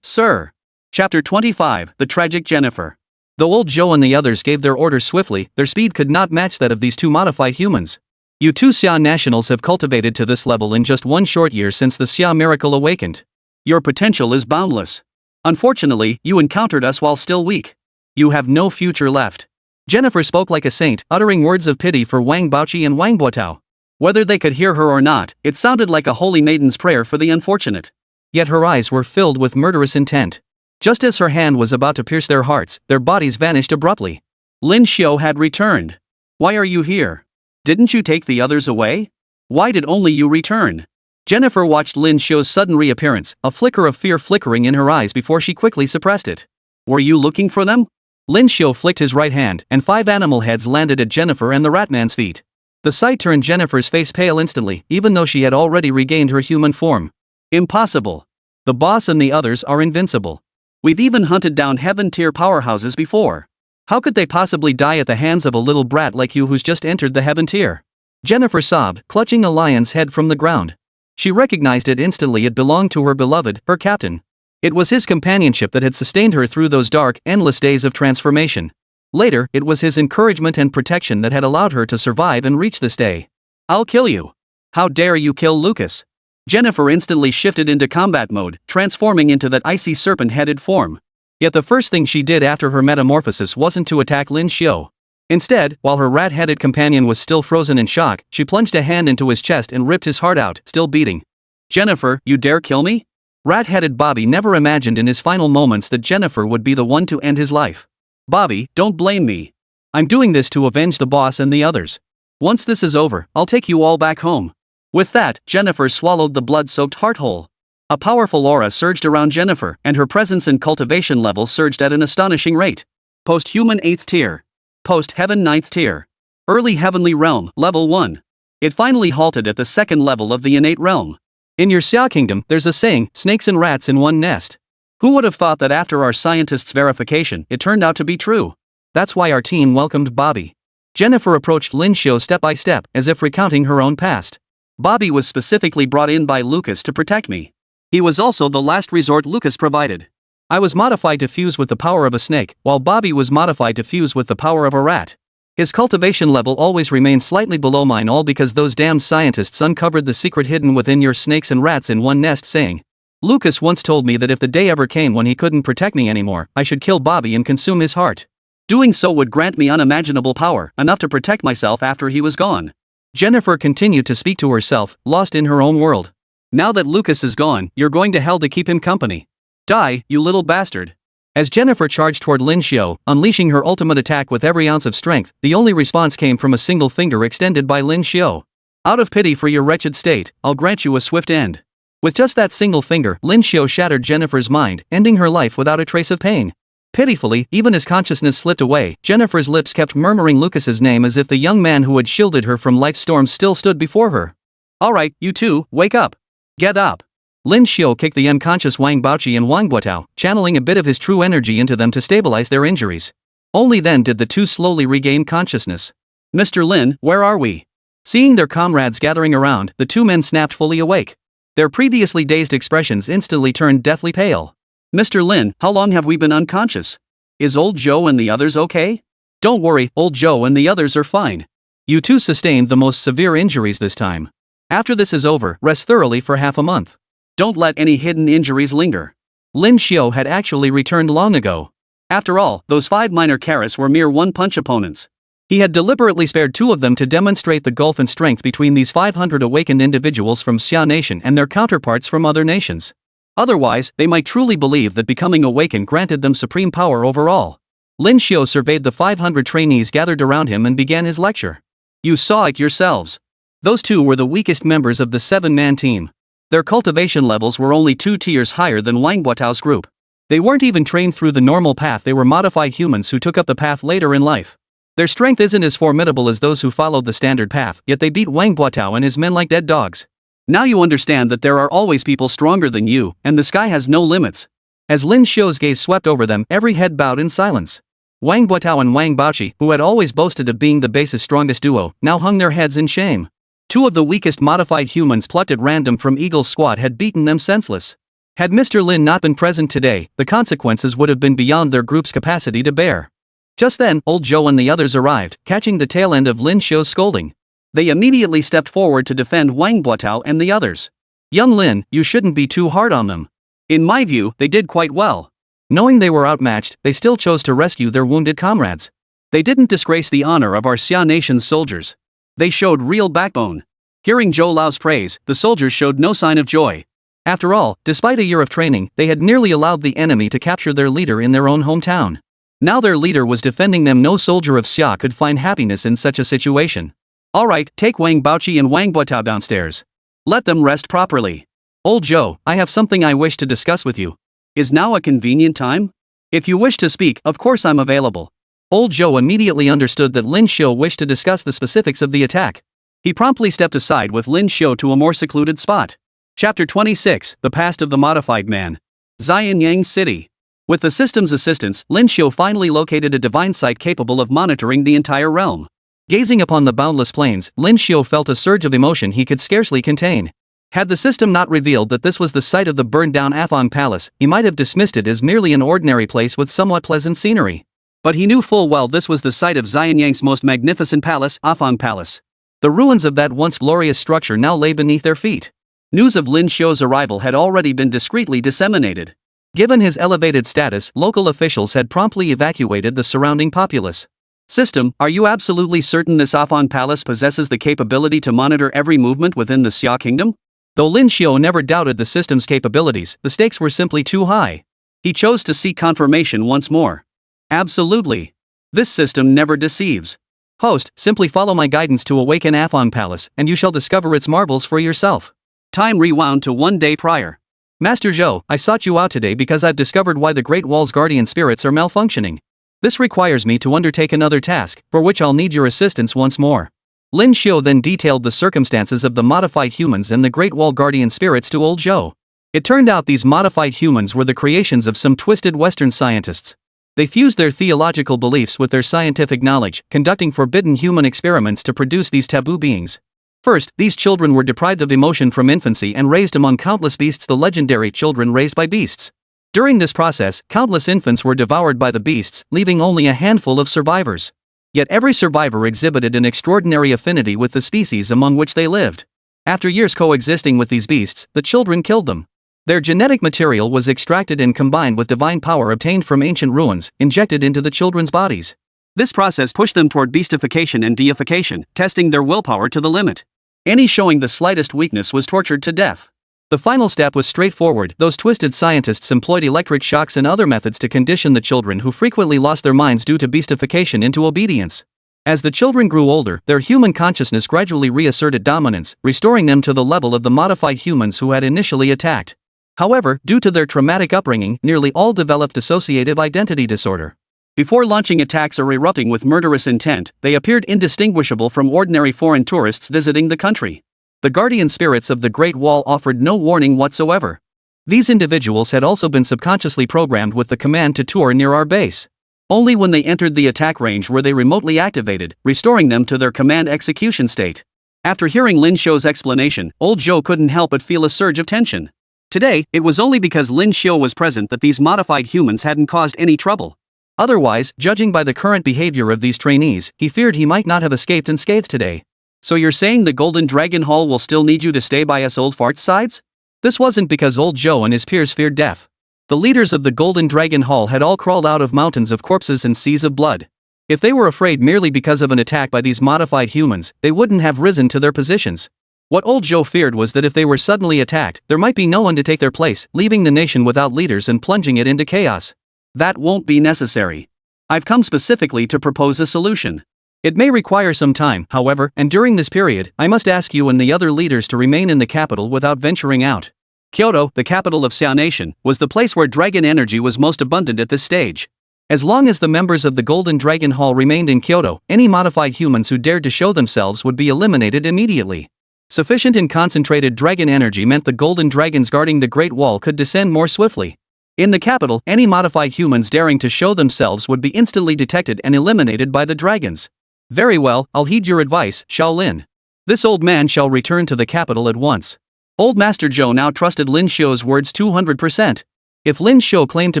sir. Chapter 25, The Tragic Jennifer. Though old Zhou and the others gave their orders swiftly, their speed could not match that of these two modified humans. You two Xia nationals have cultivated to this level in just one short year since the Xia miracle awakened. Your potential is boundless. Unfortunately, you encountered us while still weak. You have no future left. Jennifer spoke like a saint, uttering words of pity for Wang Baoqi and Wang Guotao. Whether they could hear her or not, it sounded like a holy maiden's prayer for the unfortunate. Yet her eyes were filled with murderous intent. Just as her hand was about to pierce their hearts, their bodies vanished abruptly. Lin Xiu had returned. Why are you here? Didn't you take the others away? Why did only you return? Jennifer watched Lin Xiu's sudden reappearance, a flicker of fear flickering in her eyes before she quickly suppressed it. Were you looking for them? Lin Xiu flicked his right hand, and 5 animal heads landed at Jennifer and the Ratman's feet. The sight turned Jennifer's face pale instantly, even though she had already regained her human form. Impossible. The boss and the others are invincible. We've even hunted down heaven-tier powerhouses before. How could they possibly die at the hands of a little brat like you who's just entered the heaven tier? Jennifer sobbed, clutching a lion's head from the ground. She recognized it instantly. It belonged to her beloved, her captain. It was his companionship that had sustained her through those dark, endless days of transformation. Later, it was his encouragement and protection that had allowed her to survive and reach this day. I'll kill you. How dare you kill Lucas? Jennifer instantly shifted into combat mode, transforming into that icy serpent-headed form. Yet the first thing she did after her metamorphosis wasn't to attack Lin Xiu. Instead, while her rat-headed companion was still frozen in shock, she plunged a hand into his chest and ripped his heart out, still beating. Jennifer, you dare kill me? Rat-headed Bobby never imagined in his final moments that Jennifer would be the one to end his life. Bobby, don't blame me. I'm doing this to avenge the boss and the others. Once this is over, I'll take you all back home. With that, Jennifer swallowed the blood-soaked heart whole. A powerful aura surged around Jennifer, and her presence and cultivation level surged at an astonishing rate. Post-human 8th tier. Post-heaven 9th tier. Early heavenly realm, level 1. It finally halted at the 2nd level of the innate realm. In your Xia Kingdom, there's a saying, snakes and rats in one nest. Who would have thought that after our scientists' verification, it turned out to be true? That's why our team welcomed Bobby. Jennifer approached Lin Xiu step by step, as if recounting her own past. Bobby was specifically brought in by Lucas to protect me. He was also the last resort Lucas provided. I was modified to fuse with the power of a snake, while Bobby was modified to fuse with the power of a rat. His cultivation level always remained slightly below mine, all because those damned scientists uncovered the secret hidden within your snakes and rats in one nest saying. Lucas once told me that if the day ever came when he couldn't protect me anymore, I should kill Bobby and consume his heart. Doing so would grant me unimaginable power, enough to protect myself after he was gone. Jennifer continued to speak to herself, lost in her own world. Now that Lucas is gone, you're going to hell to keep him company. Die, you little bastard. As Jennifer charged toward Lin Xiu, unleashing her ultimate attack with every ounce of strength, the only response came from a single finger extended by Lin Xiu. Out of pity for your wretched state, I'll grant you a swift end. With just that single finger, Lin Xiu shattered Jennifer's mind, ending her life without a trace of pain. Pitifully, even as consciousness slipped away, Jennifer's lips kept murmuring Lucas's name as if the young man who had shielded her from life's storms still stood before her. Alright, you two, wake up. Get up. Lin Xiu kicked the unconscious Wang Baoqi and Wang Guotao, channeling a bit of his true energy into them to stabilize their injuries. Only then did the two slowly regain consciousness. Mr. Lin, where are we? Seeing their comrades gathering around, the two men snapped fully awake. Their previously dazed expressions instantly turned deathly pale. Mr. Lin, how long have we been unconscious? Is old Zhou and the others okay? Don't worry, old Zhou and the others are fine. You two sustained the most severe injuries this time. After this is over, rest thoroughly for half a month. Don't let any hidden injuries linger. Lin Xiu had actually returned long ago. After all, those 5 minor Karas were mere one-punch opponents. He had deliberately spared 2 of them to demonstrate the gulf in strength between these 500 awakened individuals from Xia Nation and their counterparts from other nations. Otherwise, they might truly believe that becoming awakened granted them supreme power over all. Lin Xiu surveyed the 500 trainees gathered around him and began his lecture. You saw it yourselves. Those 2 were the weakest members of the 7-man team. Their cultivation levels were only 2 tiers higher than Wang Buotao's group. They weren't even trained through the normal path, they were modified humans who took up the path later in life. Their strength isn't as formidable as those who followed the standard path, yet they beat Wang Buotao and his men like dead dogs. Now you understand that there are always people stronger than you, and the sky has no limits. As Lin Xiu's gaze swept over them, every head bowed in silence. Wang Buotao and Wang Baoqi, who had always boasted of being the base's strongest duo, now hung their heads in shame. 2 of the weakest modified humans plucked at random from Eagle's squad had beaten them senseless. Had Mr. Lin not been present today, the consequences would have been beyond their group's capacity to bear. Just then, Old Zhou and the others arrived, catching the tail end of Lin Xiu's scolding. They immediately stepped forward to defend Wang Buotao and the others. Young Lin, you shouldn't be too hard on them. In my view, they did quite well. Knowing they were outmatched, they still chose to rescue their wounded comrades. They didn't disgrace the honor of our Xia Nation's soldiers. They showed real backbone. Hearing Zhou Lao's praise, the soldiers showed no sign of joy. After all, despite a year of training, they had nearly allowed the enemy to capture their leader in their own hometown. Now their leader was defending them. No soldier of Xia could find happiness in such a situation. Alright, take Wang Baoqi and Wang Buotao downstairs. Let them rest properly. Old Zhou, I have something I wish to discuss with you. Is now a convenient time? If you wish to speak, of course I'm available. Old Zhou immediately understood that Lin Xiu wished to discuss the specifics of the attack. He promptly stepped aside with Lin Xiu to a more secluded spot. Chapter 26, The Past of the Modified Man. Xianyang City. With the system's assistance, Lin Xiu finally located a divine sight capable of monitoring the entire realm. Gazing upon the boundless plains, Lin Xiu felt a surge of emotion he could scarcely contain. Had the system not revealed that this was the site of the burned-down Afong Palace, he might have dismissed it as merely an ordinary place with somewhat pleasant scenery. But he knew full well this was the site of Xianyang's most magnificent palace, Afong Palace. The ruins of that once glorious structure now lay beneath their feet. News of Lin Xiu's arrival had already been discreetly disseminated. Given his elevated status, local officials had promptly evacuated the surrounding populace. System, are you absolutely certain this Afong Palace possesses the capability to monitor every movement within the Xia Kingdom? Though Lin Xiu never doubted the system's capabilities, the stakes were simply too high. He chose to seek confirmation once more. Absolutely. This system never deceives. Host, simply follow my guidance to awaken Afong Palace, and you shall discover its marvels for yourself. Time rewound to 1 day prior. Master Zhou, I sought you out today because I've discovered why the Great Wall's guardian spirits are malfunctioning. This requires me to undertake another task, for which I'll need your assistance once more. Lin Xiu then detailed the circumstances of the modified humans and the Great Wall guardian spirits to Old Zhou. It turned out these modified humans were the creations of some twisted Western scientists. They fused their theological beliefs with their scientific knowledge, conducting forbidden human experiments to produce these taboo beings. First, these children were deprived of emotion from infancy and raised among countless beasts, the legendary children raised by beasts. During this process, countless infants were devoured by the beasts, leaving only a handful of survivors. Yet every survivor exhibited an extraordinary affinity with the species among which they lived. After years coexisting with these beasts, the children killed them. Their genetic material was extracted and combined with divine power obtained from ancient ruins, injected into the children's bodies. This process pushed them toward beastification and deification, testing their willpower to the limit. Any showing the slightest weakness was tortured to death. The final step was straightforward. Those twisted scientists employed electric shocks and other methods to condition the children, who frequently lost their minds due to beastification, into obedience. As the children grew older, their human consciousness gradually reasserted dominance, restoring them to the level of the modified humans who had initially attacked. However, due to their traumatic upbringing, nearly all developed dissociative identity disorder. Before launching attacks or erupting with murderous intent, they appeared indistinguishable from ordinary foreign tourists visiting the country. The guardian spirits of the Great Wall offered no warning whatsoever. These individuals had also been subconsciously programmed with the command to tour near our base. Only when they entered the attack range were they remotely activated, restoring them to their command execution state. After hearing Lin Xiu's explanation, Old Zhou couldn't help but feel a surge of tension. Today, it was only because Lin Xiu was present that these modified humans hadn't caused any trouble. Otherwise, judging by the current behavior of these trainees, he feared he might not have escaped unscathed today. So you're saying the Golden Dragon Hall will still need you to stay by us old farts' sides? This wasn't because Old Zhou and his peers feared death. The leaders of the Golden Dragon Hall had all crawled out of mountains of corpses and seas of blood. If they were afraid merely because of an attack by these modified humans, they wouldn't have risen to their positions. What old Zhou feared was that if they were suddenly attacked, there might be no one to take their place, leaving the nation without leaders and plunging it into chaos. That won't be necessary. I've come specifically to propose a solution. It may require some time, however, and during this period, I must ask you and the other leaders to remain in the capital without venturing out. Kyoto, the capital of Xia Nation, was the place where dragon energy was most abundant at this stage. As long as the members of the Golden Dragon Hall remained in Kyoto, any modified humans who dared to show themselves would be eliminated immediately. Sufficient and concentrated dragon energy meant the golden dragons guarding the Great Wall could descend more swiftly. In the capital, any modified humans daring to show themselves would be instantly detected and eliminated by the dragons. Very well, I'll heed your advice, Shaolin. This old man shall return to the capital at once. Old Master Zhou now trusted Lin Xiu's words 200%. If Lin Xiu claimed to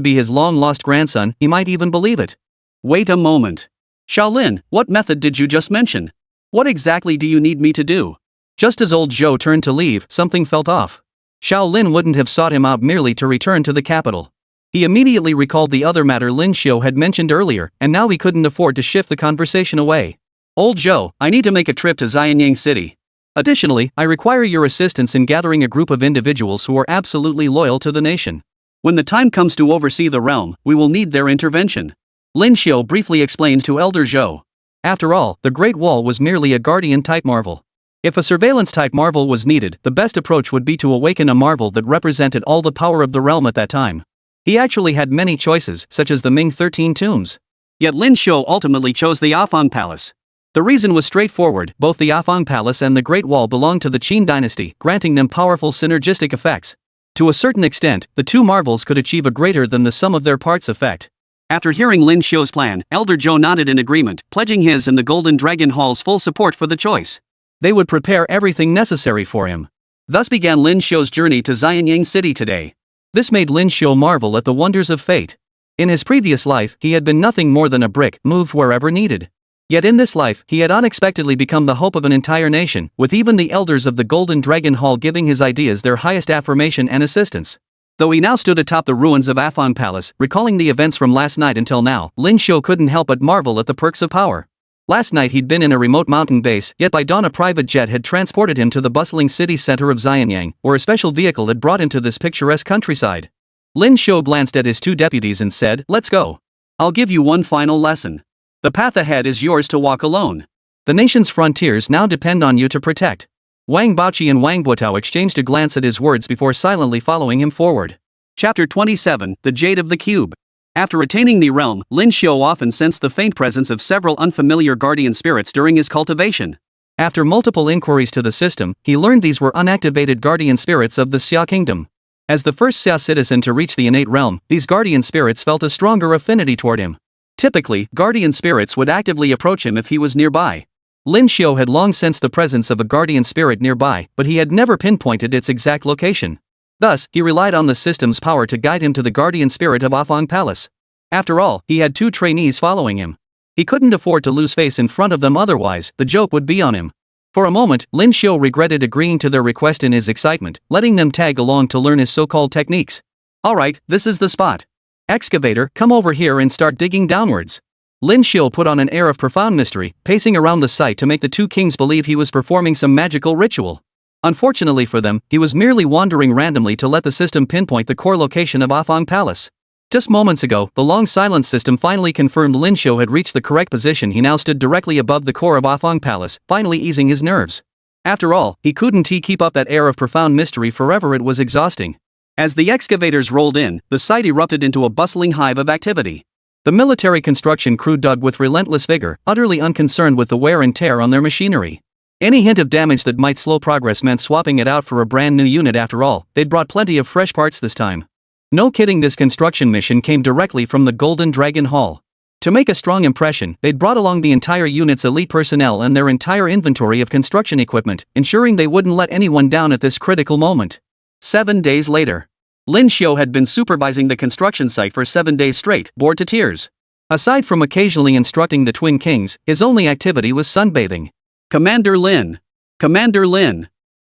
be his long-lost grandson, he might even believe it. Wait a moment. Shaolin, what method did you just mention? What exactly do you need me to do? Just as old Zhou turned to leave, something felt off. Shaolin wouldn't have sought him out merely to return to the capital. He immediately recalled the other matter Lin Xiu had mentioned earlier, and now he couldn't afford to shift the conversation away. Old Zhou, I need to make a trip to Xianyang City. Additionally, I require your assistance in gathering a group of individuals who are absolutely loyal to the nation. When the time comes to oversee the realm, we will need their intervention. Lin Xiu briefly explained to Elder Zhou. After all, the Great Wall was merely a guardian-type marvel. If a surveillance-type marvel was needed, the best approach would be to awaken a marvel that represented all the power of the realm at that time. He actually had many choices, such as the Ming 13 tombs. Yet Lin Xiu ultimately chose the Afang Palace. The reason was straightforward, both the Afang Palace and the Great Wall belonged to the Qin dynasty, granting them powerful synergistic effects. To a certain extent, the two marvels could achieve a greater than the sum of their parts effect. After hearing Lin Xiu's plan, Elder Zhou nodded in agreement, pledging his and the Golden Dragon Hall's full support for the choice. They would prepare everything necessary for him. Thus began Lin Xiu's journey to Xianyang City today. This made Lin Xiu marvel at the wonders of fate. In his previous life, he had been nothing more than a brick, moved wherever needed. Yet in this life, he had unexpectedly become the hope of an entire nation, with even the elders of the Golden Dragon Hall giving his ideas their highest affirmation and assistance. Though he now stood atop the ruins of Afang Palace, recalling the events from last night until now, Lin Xiu couldn't help but marvel at the perks of power. Last night he'd been in a remote mountain base, yet by dawn a private jet had transported him to the bustling city center of Xianyang, where a special vehicle had brought him to this picturesque countryside. Lin Xiu glanced at his two deputies and said, "Let's go. I'll give you one final lesson. The path ahead is yours to walk alone. The nation's frontiers now depend on you to protect." Wang Baoqi and Wang Buotao exchanged a glance at his words before silently following him forward. Chapter 27, The Jade of the Cube. After attaining the realm, Lin Xiu often sensed the faint presence of several unfamiliar guardian spirits during his cultivation. After multiple inquiries to the system, he learned these were unactivated guardian spirits of the Xia Kingdom. As the first Xia citizen to reach the innate realm, these guardian spirits felt a stronger affinity toward him. Typically, guardian spirits would actively approach him if he was nearby. Lin Xiu had long sensed the presence of a guardian spirit nearby, but he had never pinpointed its exact location. Thus, he relied on the system's power to guide him to the guardian spirit of Afang Palace. After all, he had two trainees following him. He couldn't afford to lose face in front of them, otherwise, the joke would be on him. For a moment, Lin Xiu regretted agreeing to their request in his excitement, letting them tag along to learn his so-called techniques. Alright, this is the spot. Excavator, come over here and start digging downwards. Lin Xiu put on an air of profound mystery, pacing around the site to make the two kings believe he was performing some magical ritual. Unfortunately for them, he was merely wandering randomly to let the system pinpoint the core location of Afang Palace. Just moments ago, the long silence system finally confirmed Lin Xiu had reached the correct position. He now stood directly above the core of Afang Palace, finally easing his nerves. After all, he couldn't keep up that air of profound mystery forever. It was exhausting. As the excavators rolled in, the site erupted into a bustling hive of activity. The military construction crew dug with relentless vigor, utterly unconcerned with the wear and tear on their machinery. Any hint of damage that might slow progress meant swapping it out for a brand new unit. After all, they'd brought plenty of fresh parts this time. No kidding, this construction mission came directly from the Golden Dragon Hall. To make a strong impression, they'd brought along the entire unit's elite personnel and their entire inventory of construction equipment, ensuring they wouldn't let anyone down at this critical moment. 7 days later. Lin Xiu had been supervising the construction site for 7 days straight, bored to tears. Aside from occasionally instructing the Twin Kings, his only activity was sunbathing. Commander Lin.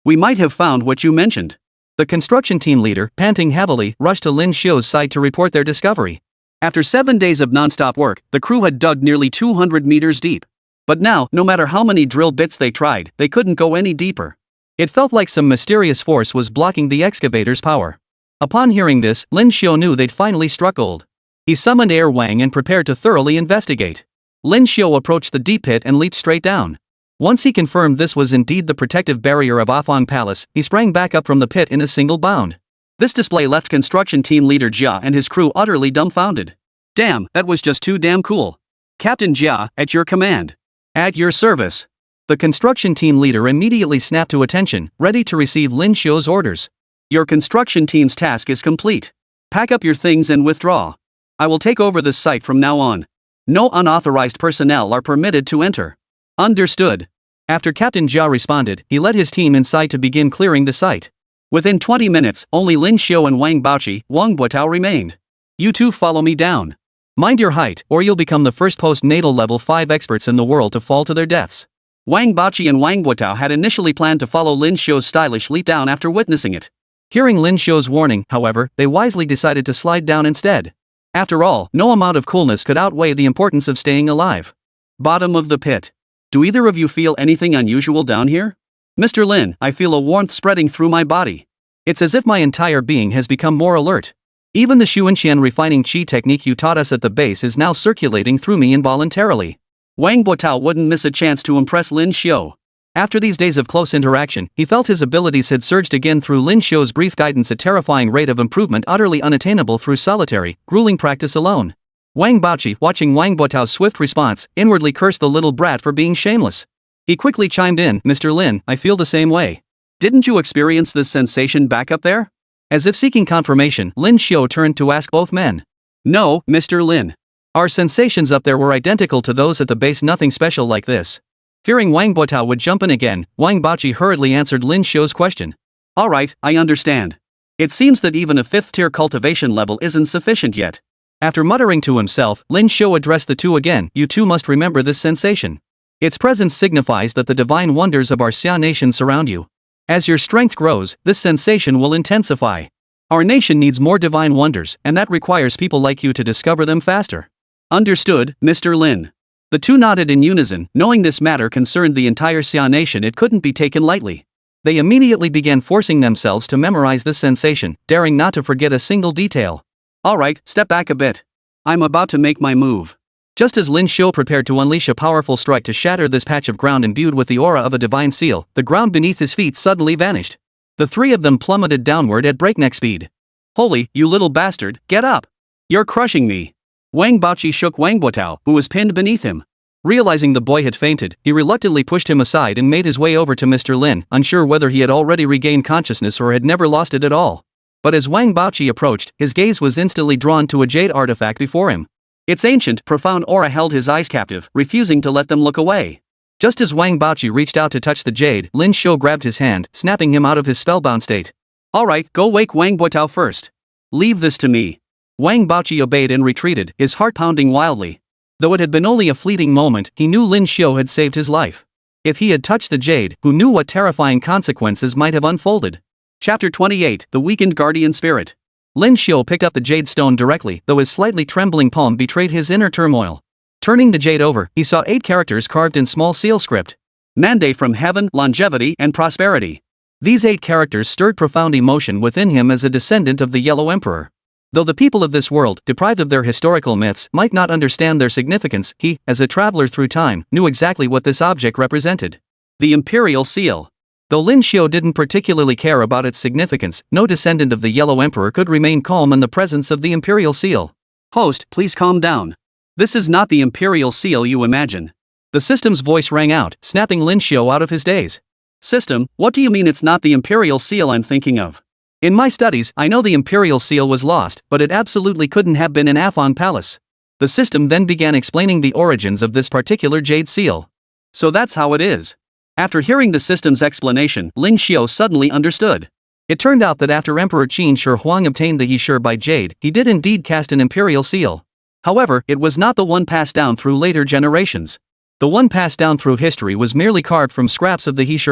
We might have found what you mentioned. The construction team leader, panting heavily, rushed to Lin Xiu's side to report their discovery. After 7 days of non-stop work, the crew had dug nearly 200 meters deep. But now, no matter how many drill bits they tried, they couldn't go any deeper. It felt like some mysterious force was blocking the excavator's power. Upon hearing this, Lin Xiu knew they'd finally struck gold. He summoned Air Wang and prepared to thoroughly investigate. Lin Xiu approached the deep pit and leaped straight down. Once he confirmed this was indeed the protective barrier of Afang Palace, he sprang back up from the pit in a single bound. This display left construction team leader Xia and his crew utterly dumbfounded. Damn, that was just too damn cool. Captain Xia, at your command. At your service. The construction team leader immediately snapped to attention, ready to receive Lin Xiu's orders. Your construction team's task is complete. Pack up your things and withdraw. I will take over this site from now on. No unauthorized personnel are permitted to enter. Understood. After Captain Xia responded, he led his team inside to begin clearing the site. Within 20 minutes, only Lin Xiu and Wang Baoqi, Wang Buotao remained. You two follow me down. Mind your height, or you'll become the first post-natal level 5 experts in the world to fall to their deaths. Wang Baoqi and Wang Buotao had initially planned to follow Lin Xiu's stylish leap down after witnessing it. Hearing Lin Xiu's warning, however, they wisely decided to slide down instead. After all, no amount of coolness could outweigh the importance of staying alive. Bottom of the pit. Do either of you feel anything unusual down here? Mr. Lin, I feel a warmth spreading through my body. It's as if my entire being has become more alert. Even the Xuanxian refining qi technique you taught us at the base is now circulating through me involuntarily. Wang Buotao wouldn't miss a chance to impress Lin Xiu. After these days of close interaction, he felt his abilities had surged again through Lin Xiu's brief guidance, a terrifying rate of improvement utterly unattainable through solitary, grueling practice alone. Wang Baoqi, watching Wang Buotao's swift response, inwardly cursed the little brat for being shameless. He quickly chimed in, Mr. Lin, I feel the same way. Didn't you experience this sensation back up there? As if seeking confirmation, Lin Xiu turned to ask both men. No, Mr. Lin. Our sensations up there were identical to those at the base, nothing special like this. Fearing Wang Buotao would jump in again, Wang Baoqi hurriedly answered Lin Xiu's question. Alright, I understand. It seems that even a 5th-tier cultivation level isn't sufficient yet. After muttering to himself, Lin Xiu addressed the two again, you two must remember this sensation. Its presence signifies that the divine wonders of our Xia nation surround you. As your strength grows, this sensation will intensify. Our nation needs more divine wonders, and that requires people like you to discover them faster. Understood, Mr. Lin. The two nodded in unison, knowing this matter concerned the entire Xia nation. It couldn't be taken lightly. They immediately began forcing themselves to memorize this sensation, daring not to forget a single detail. Alright, step back a bit. I'm about to make my move. Just as Lin Xiu prepared to unleash a powerful strike to shatter this patch of ground imbued with the aura of a divine seal, the ground beneath his feet suddenly vanished. The three of them plummeted downward at breakneck speed. Holy, you little bastard, get up! You're crushing me! Wang Baoqi shook Wang Buotao, who was pinned beneath him. Realizing the boy had fainted, he reluctantly pushed him aside and made his way over to Mr. Lin, unsure whether he had already regained consciousness or had never lost it at all. But as Wang Baoqi approached, his gaze was instantly drawn to a jade artifact before him. Its ancient, profound aura held his eyes captive, refusing to let them look away. Just as Wang Baoqi reached out to touch the jade, Lin Xiu grabbed his hand, snapping him out of his spellbound state. Alright, go wake Wang Buotao first. Leave this to me. Wang Baoqi obeyed and retreated, his heart pounding wildly. Though it had been only a fleeting moment, he knew Lin Xiu had saved his life. If he had touched the jade, who knew what terrifying consequences might have unfolded. Chapter 28, The Weakened Guardian Spirit. Lin Xiu picked up the jade stone directly, though his slightly trembling palm betrayed his inner turmoil. Turning the jade over, he saw 8 characters carved in small seal script. Mandate from heaven, longevity, and prosperity. These 8 characters stirred profound emotion within him as a descendant of the Yellow Emperor. Though the people of this world, deprived of their historical myths, might not understand their significance, he, as a traveler through time, knew exactly what this object represented. The Imperial Seal. Though Lin Xiu didn't particularly care about its significance, no descendant of the Yellow Emperor could remain calm in the presence of the Imperial Seal. Host, please calm down. This is not the Imperial Seal you imagine. The system's voice rang out, snapping Lin Xiu out of his daze. System, what do you mean it's not the Imperial Seal I'm thinking of? In my studies, I know the Imperial Seal was lost, but it absolutely couldn't have been in Afang Palace. The system then began explaining the origins of this particular jade seal. So that's how it is. After hearing the system's explanation, Lin Xiu suddenly understood. It turned out that after Emperor Qin Shi Huang obtained the He Shi by jade, he did indeed cast an Imperial Seal. However, it was not the one passed down through later generations. The one passed down through history was merely carved from scraps of the He Shi.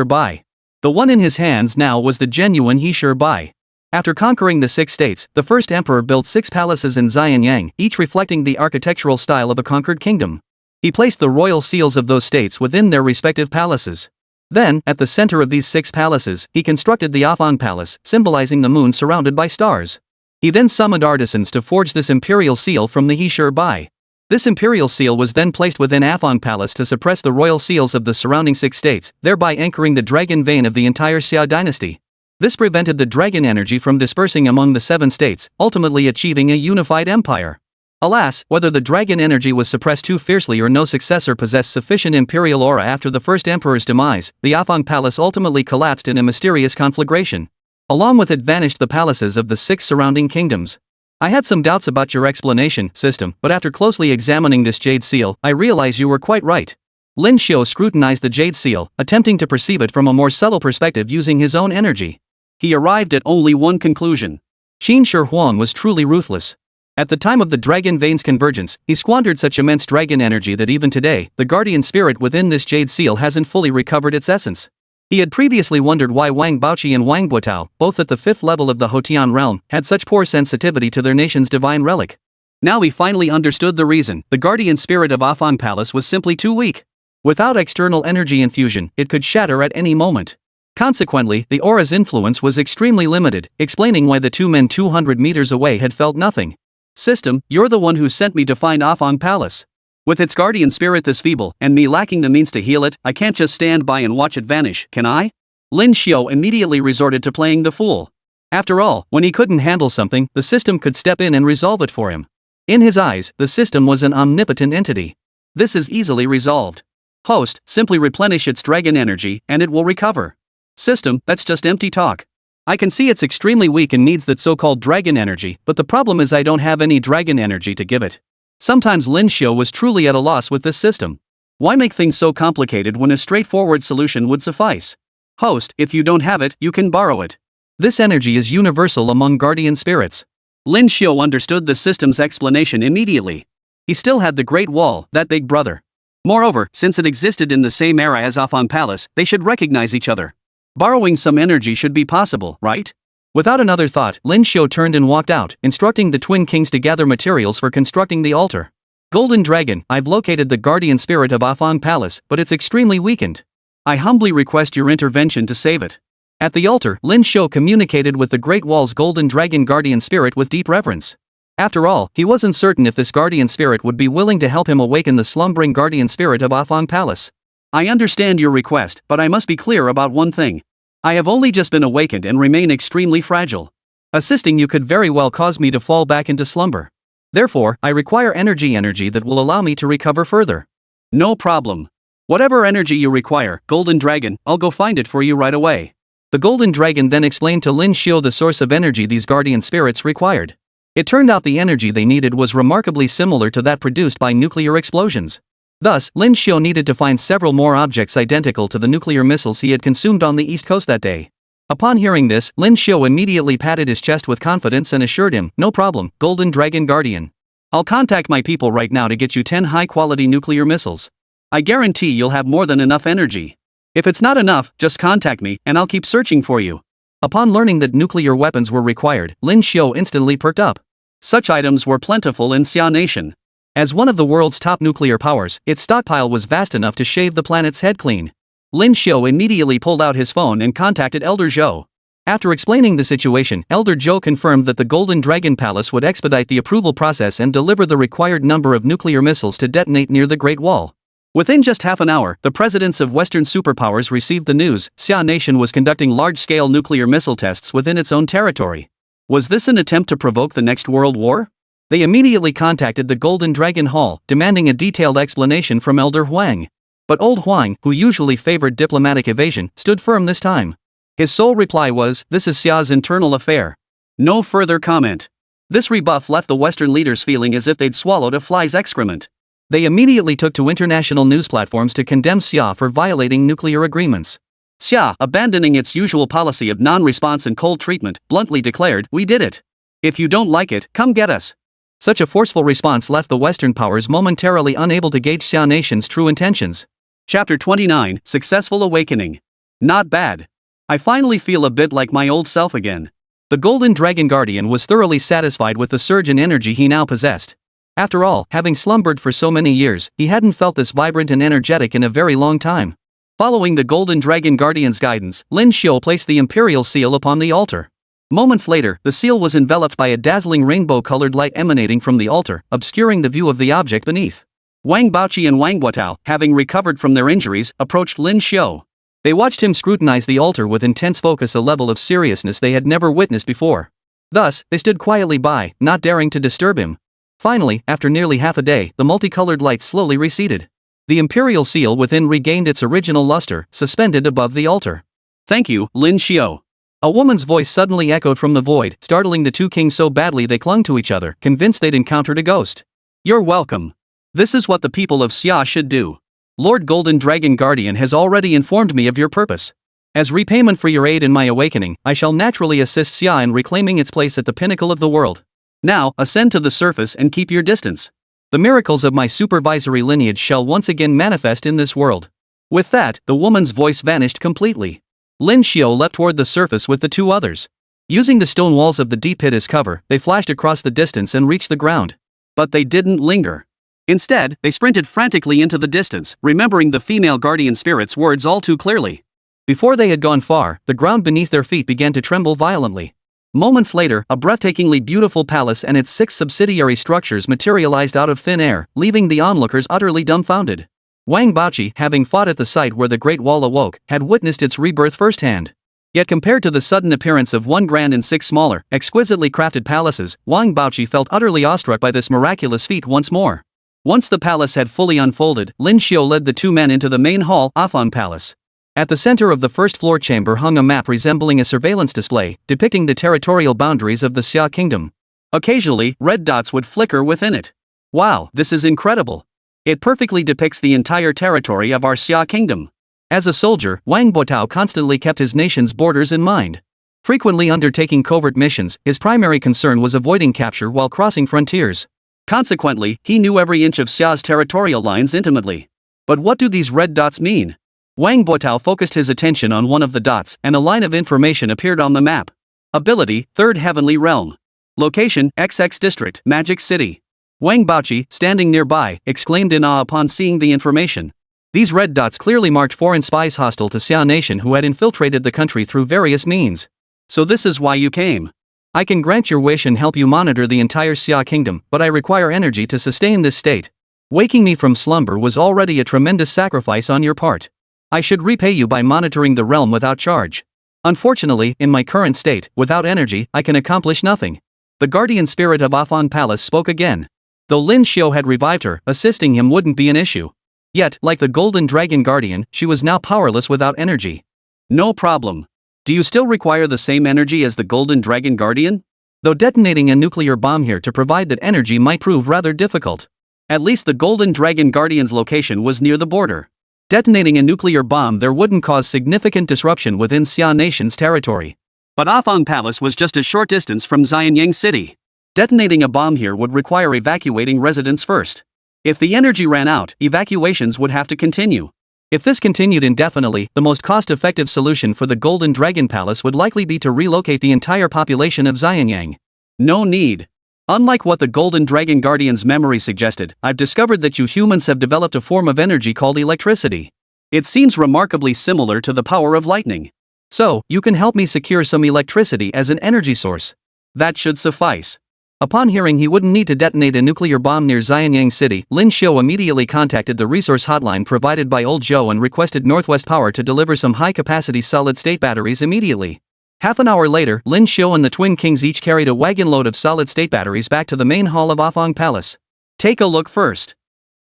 The one in his hands now was the genuine He Sure Bai. After conquering the 6 states, the first emperor built 6 palaces in Xianyang, each reflecting the architectural style of a conquered kingdom. He placed the royal seals of those states within their respective palaces. Then, at the center of these 6 palaces, he constructed the Afan Palace, symbolizing the moon surrounded by stars. He then summoned artisans to forge this imperial seal from the He Sure Bai. This imperial seal was then placed within Afan Palace to suppress the royal seals of the surrounding 6 states, thereby anchoring the dragon vein of the entire Xia dynasty. This prevented the dragon energy from dispersing among the 7 states, ultimately achieving a unified empire. Alas, whether the dragon energy was suppressed too fiercely or no successor possessed sufficient imperial aura after the first emperor's demise, the Afan Palace ultimately collapsed in a mysterious conflagration. Along with it vanished the palaces of the 6 surrounding kingdoms. I had some doubts about your explanation, system, but after closely examining this jade seal, I realize you were quite right. Lin Xiu scrutinized the jade seal, attempting to perceive it from a more subtle perspective using his own energy. He arrived at only one conclusion. Qin Shi Huang was truly ruthless. At the time of the Dragon Vein's convergence, he squandered such immense dragon energy that even today, the guardian spirit within this jade seal hasn't fully recovered its essence. He had previously wondered why Wang Baoqi and Wang Buotao, both at the 5th level of the Hotian realm, had such poor sensitivity to their nation's divine relic. Now he finally understood the reason. The guardian spirit of Afan Palace was simply too weak. Without external energy infusion, it could shatter at any moment. Consequently, the aura's influence was extremely limited, explaining why the 2 men 200 meters away had felt nothing. System, you're the one who sent me to find Afan Palace. With its guardian spirit this feeble, and me lacking the means to heal it, I can't just stand by and watch it vanish, can I? Lin Xiu immediately resorted to playing the fool. After all, when he couldn't handle something, the system could step in and resolve it for him. In his eyes, the system was an omnipotent entity. This is easily resolved. Host, simply replenish its dragon energy, and it will recover. System, that's just empty talk. I can see it's extremely weak and needs that so-called dragon energy, but the problem is I don't have any dragon energy to give it. Sometimes Lin Xiu was truly at a loss with this system. Why make things so complicated when a straightforward solution would suffice? Host, if you don't have it, you can borrow it. This energy is universal among guardian spirits. Lin Xiu understood the system's explanation immediately. He still had the Great Wall, that big brother. Moreover, since it existed in the same era as Afan Palace, they should recognize each other. Borrowing some energy should be possible, right? Without another thought, Lin Xiu turned and walked out, instructing the twin kings to gather materials for constructing the altar. Golden Dragon, I've located the guardian spirit of Afan Palace, but it's extremely weakened. I humbly request your intervention to save it. At the altar, Lin Xiu communicated with the Great Wall's Golden Dragon guardian spirit with deep reverence. After all, he wasn't certain if this guardian spirit would be willing to help him awaken the slumbering guardian spirit of Afan Palace. I understand your request, but I must be clear about one thing. I have only just been awakened and remain extremely fragile. Assisting you could very well cause me to fall back into slumber. Therefore, I require energy that will allow me to recover further. No problem. Whatever energy you require, Golden Dragon, I'll go find it for you right away. The Golden Dragon then explained to Lin Xiu the source of energy these guardian spirits required. It turned out the energy they needed was remarkably similar to that produced by nuclear explosions. Thus, Lin Xiu needed to find several more objects identical to the nuclear missiles he had consumed on the East Coast that day. Upon hearing this, Lin Xiu immediately patted his chest with confidence and assured him, no problem, Golden Dragon Guardian. I'll contact my people right now to get you 10 high-quality nuclear missiles. I guarantee you'll have more than enough energy. If it's not enough, just contact me, and I'll keep searching for you. Upon learning that nuclear weapons were required, Lin Xiu instantly perked up. Such items were plentiful in Xia Nation. As one of the world's top nuclear powers, its stockpile was vast enough to shave the planet's head clean. Lin Xiu immediately pulled out his phone and contacted Elder Zhou. After explaining the situation, Elder Zhou confirmed that the Golden Dragon Palace would expedite the approval process and deliver the required number of nuclear missiles to detonate near the Great Wall. Within just half an hour, the presidents of Western superpowers received the news: Xia Nation was conducting large-scale nuclear missile tests within its own territory. Was this an attempt to provoke the next world war? They immediately contacted the Golden Dragon Hall, demanding a detailed explanation from Elder Huang. But old Huang, who usually favored diplomatic evasion, stood firm this time. His sole reply was, "This is Xia's internal affair." No further comment. This rebuff left the Western leaders feeling as if they'd swallowed a fly's excrement. They immediately took to international news platforms to condemn Xia for violating nuclear agreements. Xia, abandoning its usual policy of non-response and cold treatment, bluntly declared, "We did it. If you don't like it, come get us." Such a forceful response left the Western powers momentarily unable to gauge Xia Nation's true intentions. Chapter 29, Successful Awakening. Not bad. I finally feel a bit like my old self again. The Golden Dragon Guardian was thoroughly satisfied with the surge in energy he now possessed. After all, having slumbered for so many years, he hadn't felt this vibrant and energetic in a very long time. Following the Golden Dragon Guardian's guidance, Lin Xiu placed the Imperial Seal upon the altar. Moments later, the seal was enveloped by a dazzling rainbow-colored light emanating from the altar, obscuring the view of the object beneath. Wang Baoqi and Wang Guotao, having recovered from their injuries, approached Lin Xiu. They watched him scrutinize the altar with intense focus, a level of seriousness they had never witnessed before. Thus, they stood quietly by, not daring to disturb him. Finally, after nearly half a day, the multicolored light slowly receded. The Imperial Seal within regained its original luster, suspended above the altar. "Thank you, Lin Xiu." A woman's voice suddenly echoed from the void, startling the two kings so badly they clung to each other, convinced they'd encountered a ghost. "You're welcome. This is what the people of Xia should do. Lord Golden Dragon Guardian has already informed me of your purpose. As repayment for your aid in my awakening, I shall naturally assist Xia in reclaiming its place at the pinnacle of the world. Now, ascend to the surface and keep your distance. The miracles of my supervisory lineage shall once again manifest in this world." With that, the woman's voice vanished completely. Lin Xiu leapt toward the surface with the two others. Using the stone walls of the deep pit as cover, they flashed across the distance and reached the ground. But they didn't linger. Instead, they sprinted frantically into the distance, remembering the female guardian spirit's words all too clearly. Before they had gone far, the ground beneath their feet began to tremble violently. Moments later, a breathtakingly beautiful palace and its 6 subsidiary structures materialized out of thin air, leaving the onlookers utterly dumbfounded. Wang Baoqi, having fought at the site where the Great Wall awoke, had witnessed its rebirth firsthand. Yet compared to the sudden appearance of 1 grand and 6 smaller, exquisitely crafted palaces, Wang Baoqi felt utterly awestruck by this miraculous feat once more. Once the palace had fully unfolded, Lin Xiu led the two men into the main hall, Afan Palace. At the center of the first-floor chamber hung a map resembling a surveillance display, depicting the territorial boundaries of the Xia Kingdom. Occasionally, red dots would flicker within it. "Wow, this is incredible. It perfectly depicts the entire territory of our Xia Kingdom." As a soldier, Wang Guotao constantly kept his nation's borders in mind. Frequently undertaking covert missions, his primary concern was avoiding capture while crossing frontiers. Consequently, he knew every inch of Xia's territorial lines intimately. But what do these red dots mean? Wang Guotao focused his attention on one of the dots, and a line of information appeared on the map. Ability, 3rd Heavenly Realm. Location, XX District, Magic City. Wang Baoqi, standing nearby, exclaimed in awe upon seeing the information. These red dots clearly marked foreign spies hostile to Xia Nation who had infiltrated the country through various means. "So this is why you came. I can grant your wish and help you monitor the entire Xia Kingdom, but I require energy to sustain this state. Waking me from slumber was already a tremendous sacrifice on your part. I should repay you by monitoring the realm without charge. Unfortunately, in my current state, without energy, I can accomplish nothing." The guardian spirit of Afan Palace spoke again. Though Lin Xiu had revived her, assisting him wouldn't be an issue. Yet, like the Golden Dragon Guardian, she was now powerless without energy. "No problem. Do you still require the same energy as the Golden Dragon Guardian? Though detonating a nuclear bomb here to provide that energy might prove rather difficult. At least the Golden Dragon Guardian's location was near the border. Detonating a nuclear bomb there wouldn't cause significant disruption within Xia Nation's territory. But Afan Palace was just a short distance from Xianyang City. Detonating a bomb here would require evacuating residents first. If the energy ran out, evacuations would have to continue. If this continued indefinitely, the most cost-effective solution for the Golden Dragon Palace would likely be to relocate the entire population of Xianyang. No need. Unlike what the Golden Dragon Guardian's memory suggested, I've discovered that you humans have developed a form of energy called electricity. It seems remarkably similar to the power of lightning. So, you can help me secure some electricity as an energy source. That should suffice. Upon hearing he wouldn't need to detonate a nuclear bomb near Xianyang City, Lin Xiu immediately contacted the resource hotline provided by Old Zhou and requested Northwest Power to deliver some high-capacity solid-state batteries immediately. Half an hour later, Lin Xiu and the Twin Kings each carried a wagon load of solid-state batteries back to the main hall of Afang Palace. "Take a look first.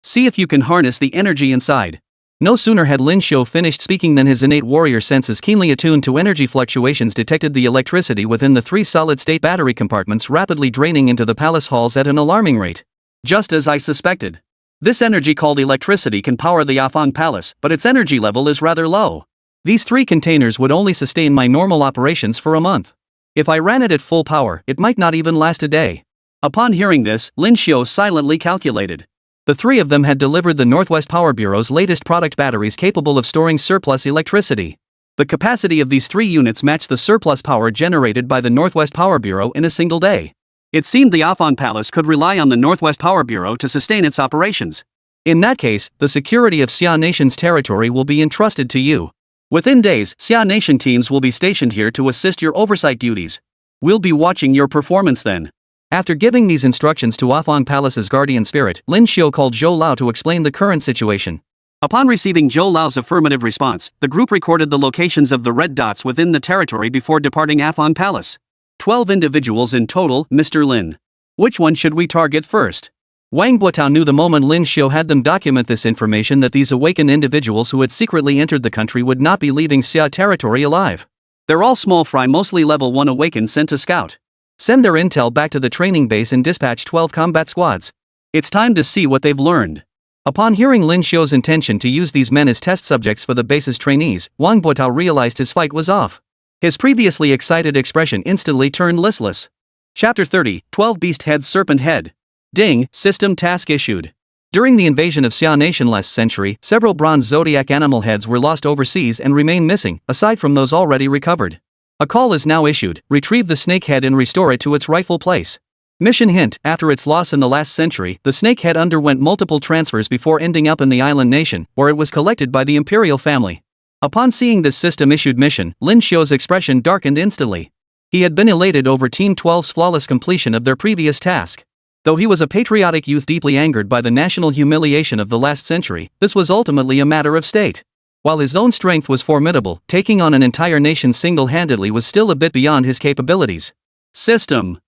See if you can harness the energy inside." No sooner had Lin Xiu finished speaking than his innate warrior senses keenly attuned to energy fluctuations detected the electricity within the 3 solid-state battery compartments rapidly draining into the palace halls at an alarming rate. Just as I suspected. This energy called electricity can power the Afang Palace, but its energy level is rather low. These 3 containers would only sustain my normal operations for a month. If I ran it at full power, it might not even last a day. Upon hearing this, Lin Xiu silently calculated. The 3 of them had delivered the Northwest Power Bureau's latest product batteries capable of storing surplus electricity. The capacity of these 3 units matched the surplus power generated by the Northwest Power Bureau in a single day. It seemed the Afan Palace could rely on the Northwest Power Bureau to sustain its operations. In that case, the security of Xia Nation's territory will be entrusted to you. Within days, Xia Nation teams will be stationed here to assist your oversight duties. We'll be watching your performance then. After giving these instructions to Afan Palace's guardian spirit, Lin Xiu called Zhou Lao to explain the current situation. Upon receiving Zhou Lao's affirmative response, the group recorded the locations of the red dots within the territory before departing Afan Palace. 12 individuals in total, Mr. Lin. Which one should we target first? Wang Buotao knew the moment Lin Xiu had them document this information that these awakened individuals who had secretly entered the country would not be leaving Xia territory alive. They're all small fry, mostly level 1 awakened, sent to scout. Send their intel back to the training base and dispatch 12 combat squads. It's time to see what they've learned. Upon hearing Lin Xiu's intention to use these men as test subjects for the base's trainees, Wang Buotao realized his fight was off. His previously excited expression instantly turned listless. Chapter 30, 12 Beast Heads Serpent Head. Ding, System Task Issued. During the invasion of Xia Nation last century, several bronze zodiac animal heads were lost overseas and remain missing, aside from those already recovered. A call is now issued: retrieve the snake head and restore it to its rightful place. Mission hint: after its loss in the last century, the snake head underwent multiple transfers before ending up in the island nation, where it was collected by the imperial family. Upon seeing this system-issued mission, Lin Xiu's expression darkened instantly. He had been elated over Team 12's flawless completion of their previous task. Though he was a patriotic youth deeply angered by the national humiliation of the last century, this was ultimately a matter of state. While his own strength was formidable, taking on an entire nation single-handedly was still a bit beyond his capabilities. System.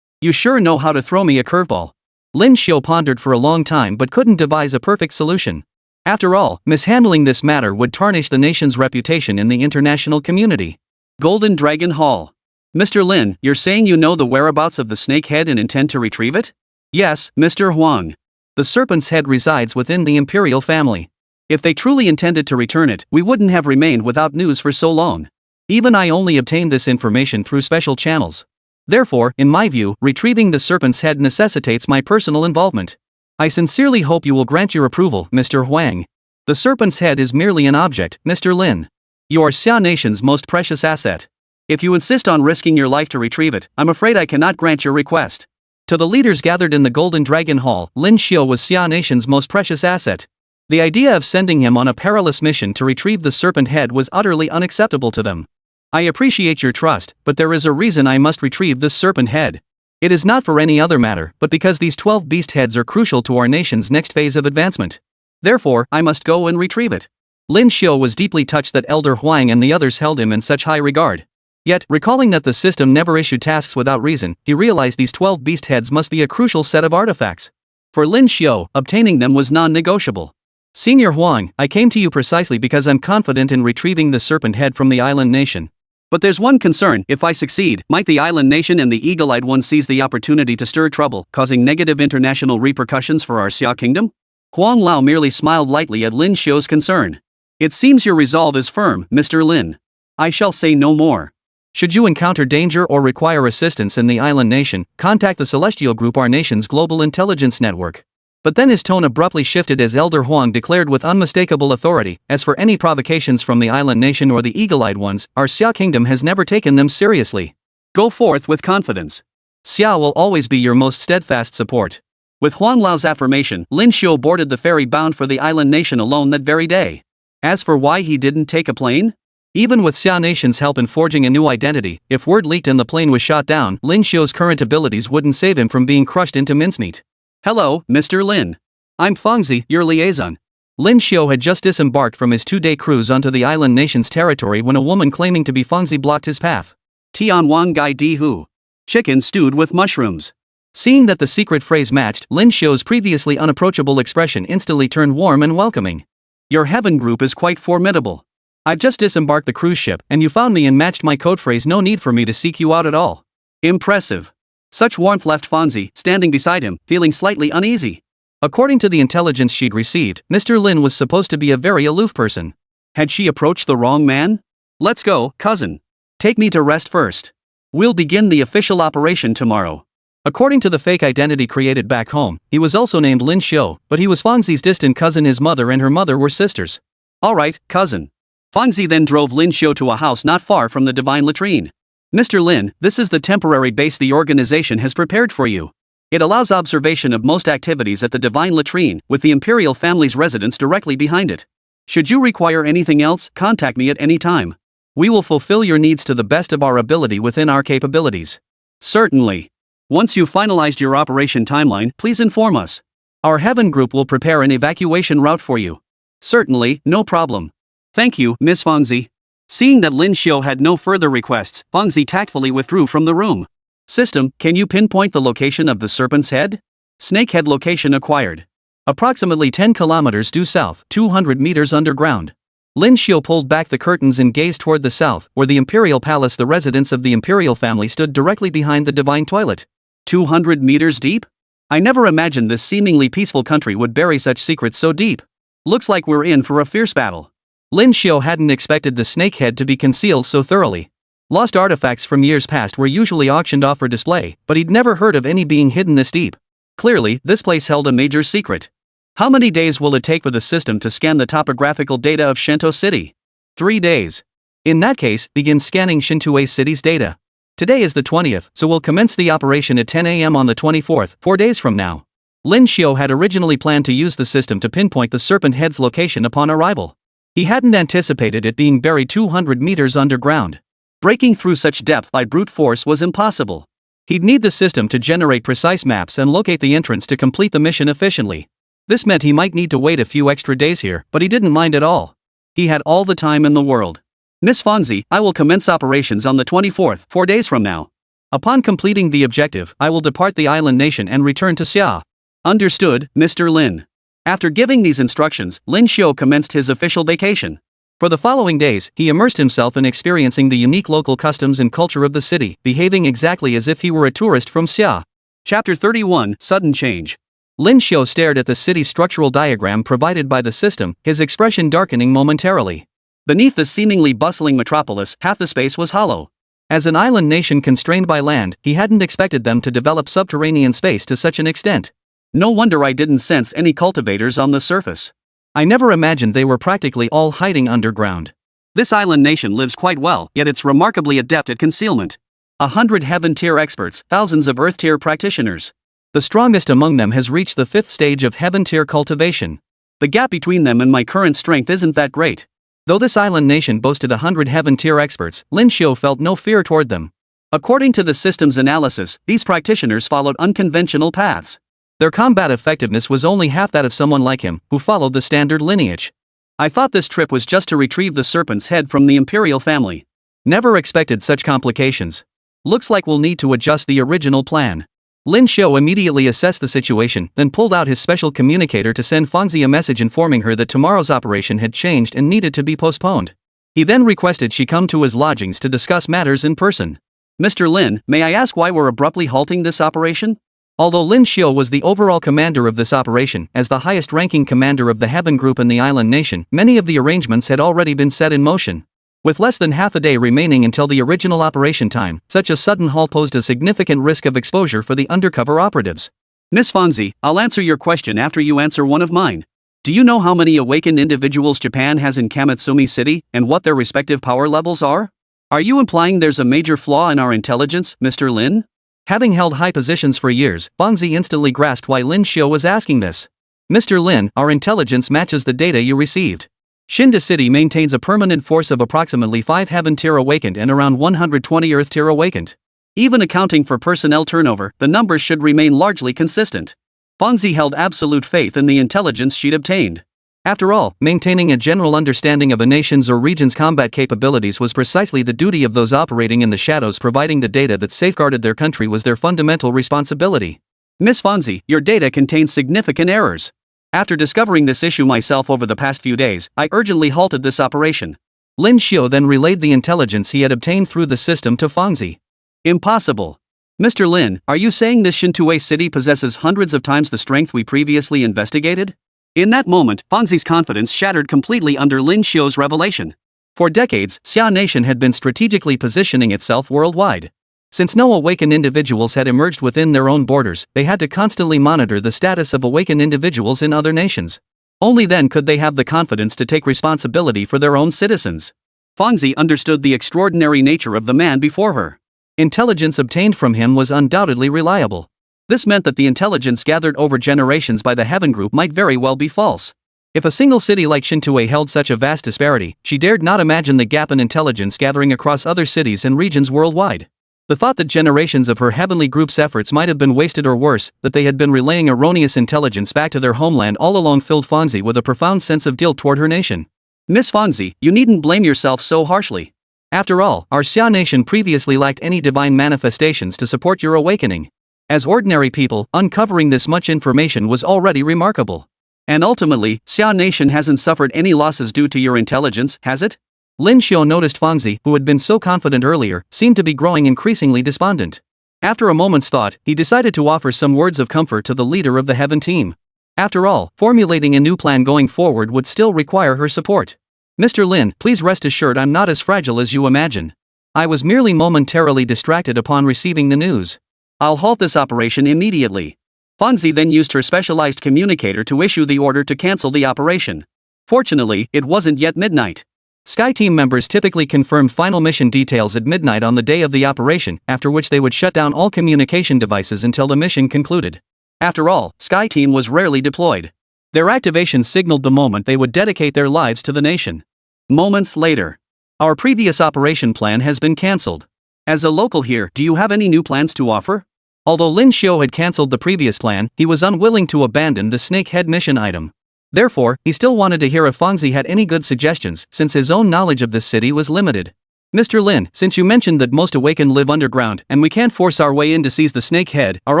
You sure know how to throw me a curveball. Lin Xiu pondered for a long time but couldn't devise a perfect solution. After all, mishandling this matter would tarnish the nation's reputation in the international community. Golden Dragon Hall. Mr. Lin, you're saying you know the whereabouts of the snake head and intend to retrieve it? Yes, Mr. Huang. The serpent's head resides within the imperial family. If they truly intended to return it, we wouldn't have remained without news for so long. Even I only obtained this information through special channels. Therefore, in my view, retrieving the serpent's head necessitates my personal involvement. I sincerely hope you will grant your approval, Mr. Huang. The serpent's head is merely an object, Mr. Lin. You are Xia Nation's most precious asset. If you insist on risking your life to retrieve it, I'm afraid I cannot grant your request. To the leaders gathered in the Golden Dragon Hall, Lin Xiu was Xia Nation's most precious asset. The idea of sending him on a perilous mission to retrieve the serpent head was utterly unacceptable to them. I appreciate your trust, but there is a reason I must retrieve this serpent head. It is not for any other matter, but because these 12 beast heads are crucial to our nation's next phase of advancement. Therefore, I must go and retrieve it. Lin Xiu was deeply touched that Elder Huang and the others held him in such high regard. Yet, recalling that the system never issued tasks without reason, he realized these 12 beast heads must be a crucial set of artifacts. For Lin Xiu, obtaining them was non-negotiable. Senior Huang, I came to you precisely because I'm confident in retrieving the serpent head from the island nation. But there's one concern: if I succeed, might the island nation and the eagle-eyed one seize the opportunity to stir trouble, causing negative international repercussions for our Xia Kingdom? Huang Lao merely smiled lightly at Lin Xiu's concern. It seems your resolve is firm, Mr. Lin. I shall say no more. Should you encounter danger or require assistance in the island nation, contact the Celestial Group, our nation's global intelligence network. But then his tone abruptly shifted as Elder Huang declared with unmistakable authority, as for any provocations from the island nation or the eagle-eyed ones, our Xia Kingdom has never taken them seriously. Go forth with confidence. Xia will always be your most steadfast support. With Huang Lao's affirmation, Lin Xiu boarded the ferry bound for the island nation alone that very day. As for why he didn't take a plane? Even with Xia Nation's help in forging a new identity, if word leaked and the plane was shot down, Lin Xiu's current abilities wouldn't save him from being crushed into mincemeat. Hello, Mr. Lin. I'm Fangzi, your liaison. Lin Xiu had just disembarked from his 2-day cruise onto the island nation's territory when a woman claiming to be Fangzi blocked his path. Tian Wang Gai Di Hu. Chicken stewed with mushrooms. Seeing that the secret phrase matched, Lin Xiu's previously unapproachable expression instantly turned warm and welcoming. Your heaven group is quite formidable. I've just disembarked the cruise ship, and you found me and matched my code phrase. No need for me to seek you out at all. Impressive. Such warmth left Fangzi standing beside him, feeling slightly uneasy. According to the intelligence she'd received, Mr. Lin was supposed to be a very aloof person. Had she approached the wrong man? Let's go, cousin. Take me to rest first. We'll begin the official operation tomorrow. According to the fake identity created back home, he was also named Lin Xiu, but he was Fangzi's distant cousin. His mother and her mother were sisters. Alright, cousin. Fangzi then drove Lin Xiu to a house not far from the divine latrine. Mr. Lin, this is the temporary base the organization has prepared for you. It allows observation of most activities at the divine latrine, with the imperial family's residence directly behind it. Should you require anything else, contact me at any time. We will fulfill your needs to the best of our ability within our capabilities. Certainly. Once you've finalized your operation timeline, please inform us. Our Heaven group will prepare an evacuation route for you. Certainly, no problem. Thank you, Miss Fangzi. Seeing that Lin Xiu had no further requests, Fangzi tactfully withdrew from the room. System, can you pinpoint the location of the serpent's head? Snakehead location acquired. Approximately 10 kilometers due south, 200 meters underground. Lin Xiu pulled back the curtains and gazed toward the south, where the imperial palace, the residence of the imperial family, stood directly behind the divine toilet. 200 meters deep? I never imagined this seemingly peaceful country would bury such secrets so deep. Looks like we're in for a fierce battle. Lin Xiu hadn't expected the snakehead to be concealed so thoroughly. Lost artifacts from years past were usually auctioned off for display, but he'd never heard of any being hidden this deep. Clearly, this place held a major secret. How many days will it take for the system to scan the topographical data of Shinto City? 3 days. In that case, begin scanning Shinto City's data. Today is the 20th, so we'll commence the operation at 10 a.m. on the 24th, 4 days from now. Lin Xiu had originally planned to use the system to pinpoint the serpent head's location upon arrival. He hadn't anticipated it being buried 200 meters underground. Breaking through such depth by brute force was impossible. He'd need the system to generate precise maps and locate the entrance to complete the mission efficiently. This meant he might need to wait a few extra days here, but he didn't mind at all. He had all the time in the world. Miss Fangzi, I will commence operations on the 24th, 4 days from now. Upon completing the objective, I will depart the island nation and return to Xia. Understood, Mr. Lin. After giving these instructions, Lin Xiu commenced his official vacation. For the following days, he immersed himself in experiencing the unique local customs and culture of the city, behaving exactly as if he were a tourist from Xia. Chapter 31, Sudden Change. Lin Xiu stared at the city's structural diagram provided by the system, his expression darkening momentarily. Beneath the seemingly bustling metropolis, half the space was hollow. As an island nation constrained by land, he hadn't expected them to develop subterranean space to such an extent. No wonder I didn't sense any cultivators on the surface. I never imagined they were practically all hiding underground. This island nation lives quite well, yet it's remarkably adept at concealment. 100 heaven-tier experts, thousands of earth-tier practitioners. The strongest among them has reached the 5th stage of heaven-tier cultivation. The gap between them and my current strength isn't that great. Though this island nation boasted 100 heaven-tier experts, Lin Xiu felt no fear toward them. According to the system's analysis, these practitioners followed unconventional paths. Their combat effectiveness was only half that of someone like him, who followed the standard lineage. I thought this trip was just to retrieve the serpent's head from the imperial family. Never expected such complications. Looks like we'll need to adjust the original plan. Lin Xiu immediately assessed the situation, then pulled out his special communicator to send Fangzi a message informing her that tomorrow's operation had changed and needed to be postponed. He then requested she come to his lodgings to discuss matters in person. Mr. Lin, may I ask why we're abruptly halting this operation? Although Lin Xiu was the overall commander of this operation, as the highest-ranking commander of the Heaven Group in the island nation, many of the arrangements had already been set in motion. With less than half a day remaining until the original operation time, such a sudden halt posed a significant risk of exposure for the undercover operatives. Miss Fangzi, I'll answer your question after you answer one of mine. Do you know how many awakened individuals Japan has in Kamatsumi City, and what their respective power levels are? Are you implying there's a major flaw in our intelligence, Mr. Lin? Having held high positions for years, Fangzi instantly grasped why Lin Xiu was asking this. Mr. Lin, our intelligence matches the data you received. Shinto City maintains a permanent force of approximately 5 Heaven-tier awakened and around 120 Earth-tier awakened. Even accounting for personnel turnover, the numbers should remain largely consistent. Fangzi held absolute faith in the intelligence she'd obtained. After all, maintaining a general understanding of a nation's or region's combat capabilities was precisely the duty of those operating in the shadows. Providing the data that safeguarded their country was their fundamental responsibility. Miss Fangzi, your data contains significant errors. After discovering this issue myself over the past few days, I urgently halted this operation. Lin Xiu then relayed the intelligence he had obtained through the system to Fangzi. Impossible. Mr. Lin, are you saying this Shinto city possesses hundreds of times the strength we previously investigated? In that moment, Fangzi's confidence shattered completely under Lin Xiu's revelation. For decades, Xia Nation had been strategically positioning itself worldwide. Since no awakened individuals had emerged within their own borders, they had to constantly monitor the status of awakened individuals in other nations. Only then could they have the confidence to take responsibility for their own citizens. Fangzi understood the extraordinary nature of the man before her. Intelligence obtained from him was undoubtedly reliable. This meant that the intelligence gathered over generations by the Heaven Group might very well be false. If a single city like Shintue held such a vast disparity, she dared not imagine the gap in intelligence gathering across other cities and regions worldwide. The thought that generations of her Heavenly Group's efforts might have been wasted, or worse, that they had been relaying erroneous intelligence back to their homeland all along, filled Fangzi with a profound sense of guilt toward her nation. Miss Fangzi, you needn't blame yourself so harshly. After all, our Xia nation previously lacked any divine manifestations to support your awakening. As ordinary people, uncovering this much information was already remarkable. And ultimately, Xia nation hasn't suffered any losses due to your intelligence, has it? Lin Xiu noticed Fangzi, who had been so confident earlier, seemed to be growing increasingly despondent. After a moment's thought, he decided to offer some words of comfort to the leader of the Heaven team. After all, formulating a new plan going forward would still require her support. Mr. Lin, please rest assured I'm not as fragile as you imagine. I was merely momentarily distracted upon receiving the news. I'll halt this operation immediately. Fangzi then used her specialized communicator to issue the order to cancel the operation. Fortunately, it wasn't yet midnight. Sky Team members typically confirmed final mission details at midnight on the day of the operation, after which they would shut down all communication devices until the mission concluded. After all, Sky Team was rarely deployed. Their activation signaled the moment they would dedicate their lives to the nation. Moments later. Our previous operation plan has been cancelled. As a local here, do you have any new plans to offer? Although Lin Xiu had cancelled the previous plan, he was unwilling to abandon the snakehead mission item. Therefore, he still wanted to hear if Fangzi had any good suggestions, since his own knowledge of this city was limited. Mr. Lin, since you mentioned that most awakened live underground and we can't force our way in to seize the snakehead, our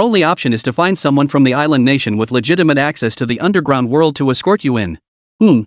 only option is to find someone from the island nation with legitimate access to the underground world to escort you in.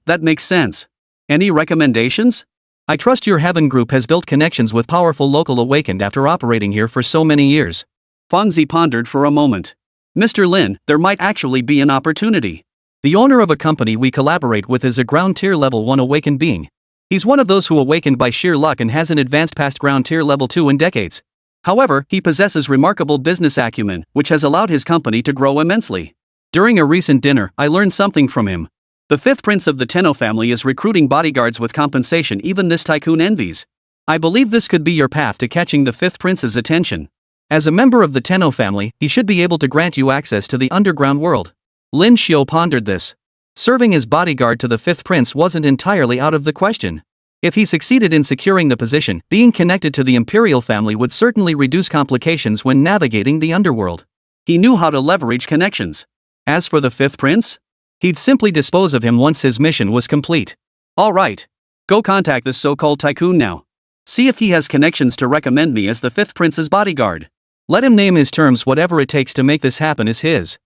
That makes sense. Any recommendations? I trust your Heaven Group has built connections with powerful local awakened after operating here for so many years. Fangzi pondered for a moment. Mr. Lin, there might actually be an opportunity. The owner of a company we collaborate with is a ground tier level 1 awakened being. He's one of those who awakened by sheer luck and hasn't advanced past ground tier level 2 in decades. However, he possesses remarkable business acumen, which has allowed his company to grow immensely. During a recent dinner, I learned something from him. The 5th prince of the Tenno family is recruiting bodyguards with compensation even this tycoon envies. I believe this could be your path to catching the 5th prince's attention. As a member of the Tenno family, he should be able to grant you access to the underground world. Lin Xiu pondered this. Serving as bodyguard to the 5th prince wasn't entirely out of the question. If he succeeded in securing the position, being connected to the imperial family would certainly reduce complications when navigating the underworld. He knew how to leverage connections. As for the 5th prince, he'd simply dispose of him once his mission was complete. All right. Go contact this so-called tycoon now. See if he has connections to recommend me as the 5th prince's bodyguard. Let him name his terms. Whatever it takes to make this happen is his.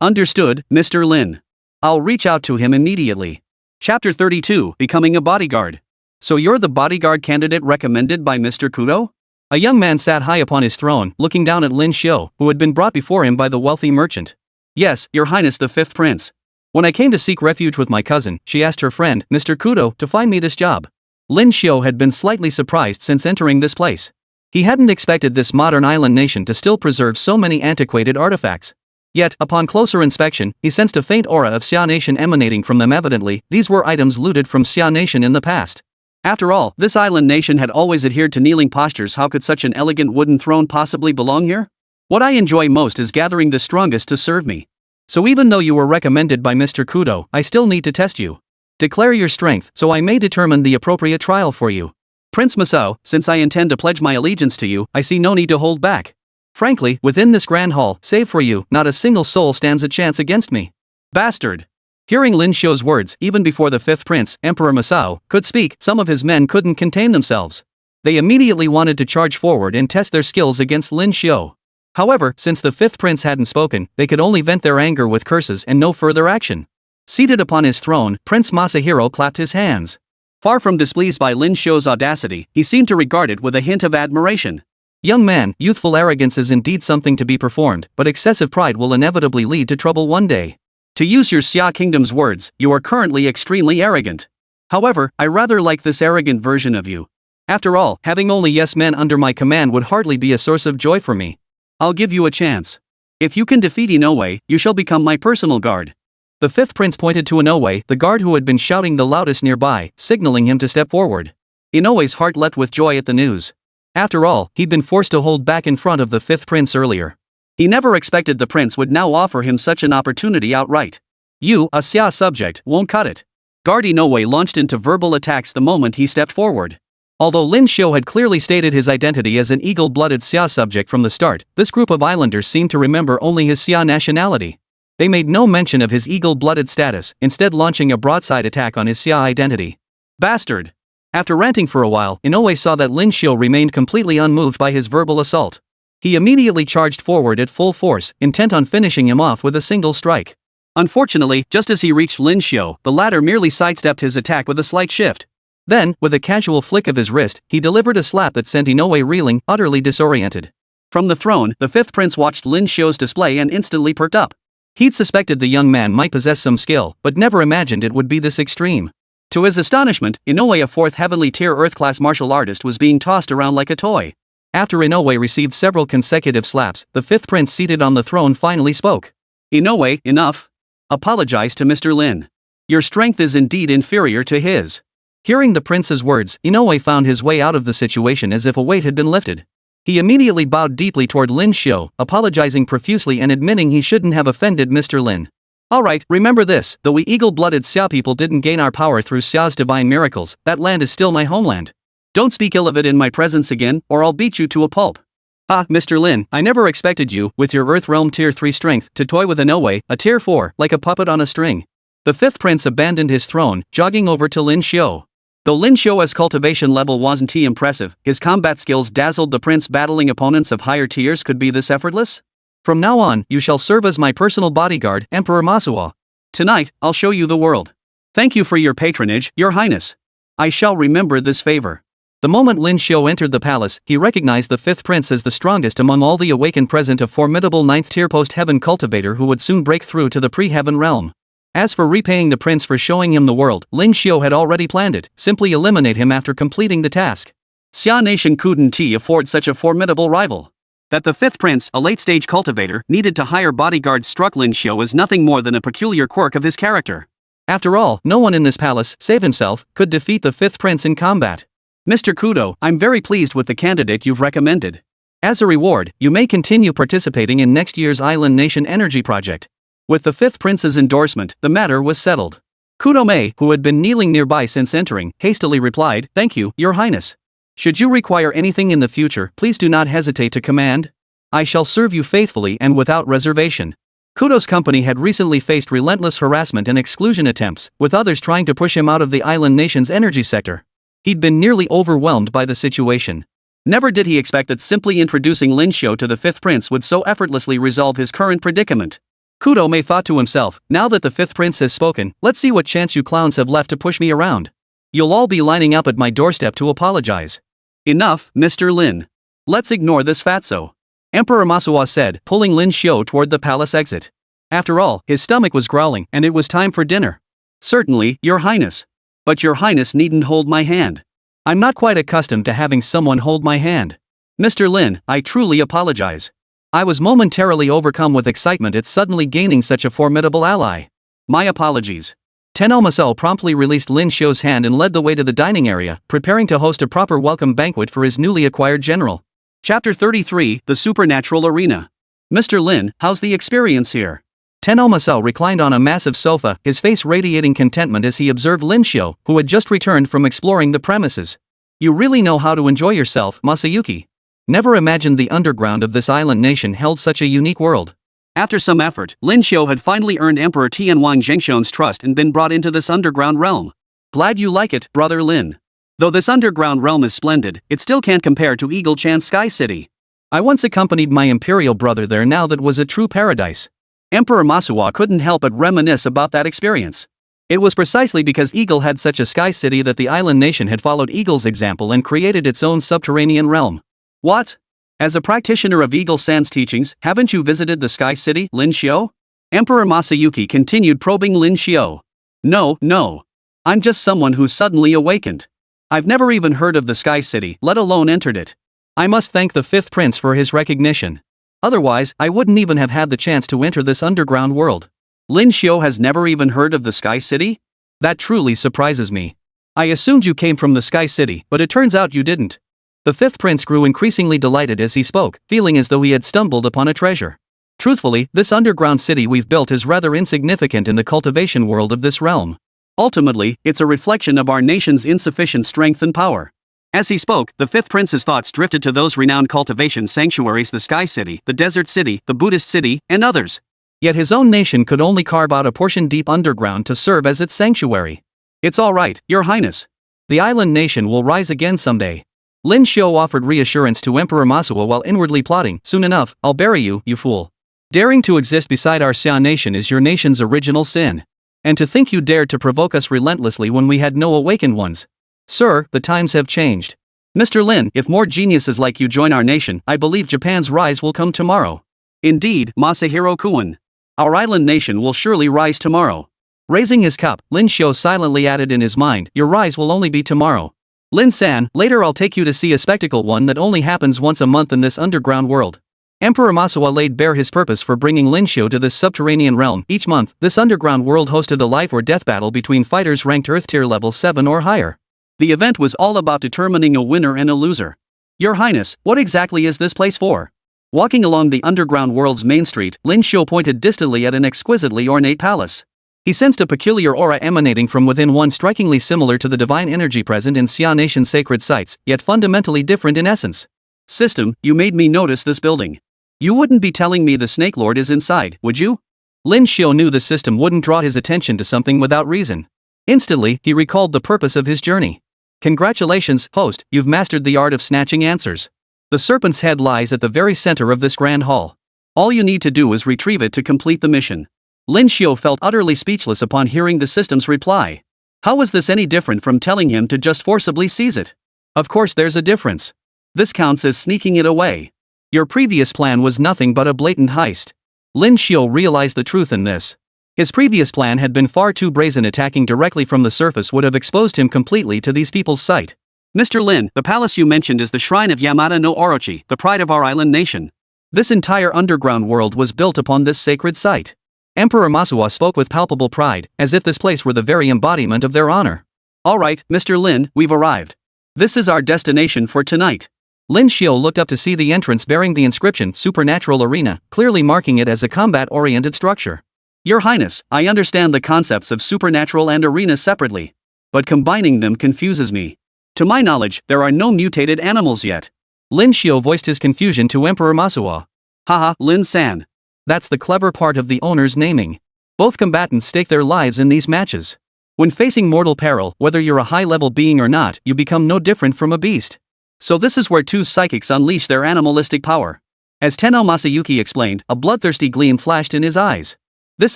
Understood, Mr. Lin. I'll reach out to him immediately. Chapter 32, Becoming a Bodyguard. So you're the bodyguard candidate recommended by Mr. Kudo? A young man sat high upon his throne, looking down at Lin Xiu, who had been brought before him by the wealthy merchant. Yes, Your Highness the 5th prince. When I came to seek refuge with my cousin, she asked her friend, Mr. Kudo, to find me this job. Lin Xiu had been slightly surprised since entering this place. He hadn't expected this modern island nation to still preserve so many antiquated artifacts. Yet, upon closer inspection, he sensed a faint aura of Xia Nation emanating from them. Evidently, these were items looted from Xia Nation in the past. After all, this island nation had always adhered to kneeling postures. How could such an elegant wooden throne possibly belong here? What I enjoy most is gathering the strongest to serve me. So even though you were recommended by Mr. Kudo, I still need to test you. Declare your strength, so I may determine the appropriate trial for you. Prince Masao, since I intend to pledge my allegiance to you, I see no need to hold back. Frankly, within this grand hall, save for you, not a single soul stands a chance against me. Bastard! Hearing Lin Xiu's words, even before the 5th prince, Emperor Masao, could speak, some of his men couldn't contain themselves. They immediately wanted to charge forward and test their skills against Lin Xiu. However, since the 5th prince hadn't spoken, they could only vent their anger with curses and no further action. Seated upon his throne, Prince Masahiro clapped his hands. Far from displeased by Lin Xiu's audacity, he seemed to regard it with a hint of admiration. Young man, youthful arrogance is indeed something to be performed, but excessive pride will inevitably lead to trouble one day. To use your Xia Kingdom's words, you are currently extremely arrogant. However, I rather like this arrogant version of you. After all, having only yes men under my command would hardly be a source of joy for me. I'll give you a chance. If you can defeat Inoue, you shall become my personal guard. The fifth prince pointed to Inoue, the guard who had been shouting the loudest nearby, signaling him to step forward. Inoue's heart leapt with joy at the news. After all, he'd been forced to hold back in front of the fifth prince earlier. He never expected the prince would now offer him such an opportunity outright. You, a Xia subject, won't cut it. Guard Inoue launched into verbal attacks the moment he stepped forward. Although Lin Xiu had clearly stated his identity as an eagle-blooded Xia subject from the start, this group of islanders seemed to remember only his Xia nationality. They made no mention of his eagle-blooded status, instead launching a broadside attack on his Xia identity. Bastard! After ranting for a while, Inoue saw that Lin Xiu remained completely unmoved by his verbal assault. He immediately charged forward at full force, intent on finishing him off with a single strike. Unfortunately, just as he reached Lin Xiu, the latter merely sidestepped his attack with a slight shift. Then, with a casual flick of his wrist, he delivered a slap that sent Inoue reeling, utterly disoriented. From the throne, the fifth prince watched Lin Xiu's display and instantly perked up. He'd suspected the young man might possess some skill, but never imagined it would be this extreme. To his astonishment, Inoue, a fourth heavenly tier Earth-class martial artist, was being tossed around like a toy. After Inoue received several consecutive slaps, the fifth prince seated on the throne finally spoke. Inoue, enough. Apologize to Mr. Lin. Your strength is indeed inferior to his. Hearing the prince's words, Inoue found his way out of the situation as if a weight had been lifted. He immediately bowed deeply toward Lin Xiu, apologizing profusely and admitting he shouldn't have offended Mr. Lin. Alright, remember this, though we eagle-blooded Xia people didn't gain our power through Xia's divine miracles, that land is still my homeland. Don't speak ill of it in my presence again, or I'll beat you to a pulp. Ah, Mr. Lin, I never expected you, with your Earth Realm Tier 3 strength, to toy with Inoue, a Tier 4, like a puppet on a string. The fifth prince abandoned his throne, jogging over to Lin Xiu. Though Lin Xiu's cultivation level wasn't too impressive, his combat skills dazzled the prince. Battling opponents of higher tiers could be this effortless? From now on, you shall serve as my personal bodyguard, Emperor Manhwa. Tonight, I'll show you the world. Thank you for your patronage, Your Highness. I shall remember this favor. The moment Lin Xiu entered the palace, he recognized the fifth prince as the strongest among all the awakened present, a formidable ninth-tier post-heaven cultivator who would soon break through to the pre-heaven realm. As for repaying the prince for showing him the world, Lin Xiu had already planned it, simply eliminate him after completing the task. Xia Nation couldn't afford such a formidable rival. That the fifth prince, a late-stage cultivator, needed to hire bodyguards struck Lin Xiu as nothing more than a peculiar quirk of his character. After all, no one in this palace, save himself, could defeat the fifth prince in combat. Mr. Kudo, I'm very pleased with the candidate you've recommended. As a reward, you may continue participating in next year's Island Nation Energy Project. With the fifth prince's endorsement, the matter was settled. Kudome, who had been kneeling nearby since entering, hastily replied, "Thank you, Your Highness. Should you require anything in the future, please do not hesitate to command. I shall serve you faithfully and without reservation." Kudo's company had recently faced relentless harassment and exclusion attempts, with others trying to push him out of the island nation's energy sector. He'd been nearly overwhelmed by the situation. Never did he expect that simply introducing Lin Xiu to the fifth prince would so effortlessly resolve his current predicament. Kudome thought to himself, now that the fifth prince has spoken, let's see what chance you clowns have left to push me around. You'll all be lining up at my doorstep to apologize. Enough, Mr. Lin. Let's ignore this fatso. Emperor Manhwa said, pulling Lin Xiu toward the palace exit. After all, his stomach was growling, and it was time for dinner. Certainly, Your Highness. But Your Highness needn't hold my hand. I'm not quite accustomed to having someone hold my hand. Mr. Lin, I truly apologize. I was momentarily overcome with excitement at suddenly gaining such a formidable ally. My apologies. Tenno Masao promptly released Lin Xiu's hand and led the way to the dining area, preparing to host a proper welcome banquet for his newly acquired general. Chapter 33, The Supernatural Arena. Mr. Lin, how's the experience here? Tenno Masao reclined on a massive sofa, his face radiating contentment as he observed Lin Xiu, who had just returned from exploring the premises. You really know how to enjoy yourself, Masayuki. Never imagined the underground of this island nation held such a unique world. After some effort, Lin Xiu had finally earned Emperor Tianwang Zhengshou's trust and been brought into this underground realm. Glad you like it, brother Lin. Though this underground realm is splendid, it still can't compare to Eagle Chan's Sky City. I once accompanied my imperial brother there. Now that was a true paradise. Emperor Manhwa couldn't help but reminisce about that experience. It was precisely because Eagle had such a sky city that the island nation had followed Eagle's example and created its own subterranean realm. What? As a practitioner of Eagle San's teachings, haven't you visited the Sky City, Lin Xiu? Emperor Masayuki continued probing Lin Xiu. No. I'm just someone who's suddenly awakened. I've never even heard of the Sky City, let alone entered it. I must thank the fifth prince for his recognition. Otherwise, I wouldn't even have had the chance to enter this underground world. Lin Xiu has never even heard of the Sky City? That truly surprises me. I assumed you came from the Sky City, but it turns out you didn't. The fifth prince grew increasingly delighted as he spoke, feeling as though he had stumbled upon a treasure. Truthfully, this underground city we've built is rather insignificant in the cultivation world of this realm. Ultimately, it's a reflection of our nation's insufficient strength and power. As he spoke, the fifth prince's thoughts drifted to those renowned cultivation sanctuaries: the Sky City, the Desert City, the Buddhist City, and others. Yet his own nation could only carve out a portion deep underground to serve as its sanctuary. It's all right, Your Highness. The island nation will rise again someday. Lin Xiu offered reassurance to Emperor Manhwa while inwardly plotting, soon enough, I'll bury you, you fool. Daring to exist beside our Xia nation is your nation's original sin. And to think you dared to provoke us relentlessly when we had no awakened ones. Sir, the times have changed. Mr. Lin, if more geniuses like you join our nation, I believe Japan's rise will come tomorrow. Indeed, Masahiro-kun. Our island nation will surely rise tomorrow. Raising his cup, Lin Xiu silently added in his mind, your rise will only be tomorrow. Lin-san, later I'll take you to see a spectacle, one that only happens once a month in this underground world. Emperor Manhwa laid bare his purpose for bringing Lin Xiu to this subterranean realm. Each month, this underground world hosted a life or death battle between fighters ranked Earth Tier level 7 or higher. The event was all about determining a winner and a loser. Your Highness, what exactly is this place for? Walking along the underground world's main street, Lin Xiu pointed distantly at an exquisitely ornate palace. He sensed a peculiar aura emanating from within, one strikingly similar to the divine energy present in Xia Nation's sacred sites, yet fundamentally different in essence. System, you made me notice this building. You wouldn't be telling me the Snake Lord is inside, would you? Lin Xiu knew the system wouldn't draw his attention to something without reason. Instantly, he recalled the purpose of his journey. Congratulations, host, you've mastered the art of snatching answers. The serpent's head lies at the very center of this grand hall. All you need to do is retrieve it to complete the mission. Lin Xiu felt utterly speechless upon hearing the system's reply. How was this any different from telling him to just forcibly seize it? Of course there's a difference. This counts as sneaking it away. Your previous plan was nothing but a blatant heist. Lin Xiu realized the truth in this. His previous plan had been far too brazen. Attacking directly from the surface would have exposed him completely to these people's sight. Mr. Lin, the palace you mentioned is the shrine of Yamada no Orochi, the pride of our island nation. This entire underground world was built upon this sacred site. Emperor Manhwa spoke with palpable pride, as if this place were the very embodiment of their honor. Alright, Mr. Lin, we've arrived. This is our destination for tonight. Lin Xiu looked up to see the entrance bearing the inscription Supernatural Arena, clearly marking it as a combat-oriented structure. Your Highness, I understand the concepts of supernatural and arena separately. But combining them confuses me. To my knowledge, there are no mutated animals yet. Lin Xiu voiced his confusion to Emperor Manhwa. Haha, Lin-san. That's the clever part of the owner's naming. Both combatants stake their lives in these matches. When facing mortal peril, whether you're a high-level being or not, you become no different from a beast. So this is where two psychics unleash their animalistic power. As Tenno Masayuki explained, a bloodthirsty gleam flashed in his eyes. This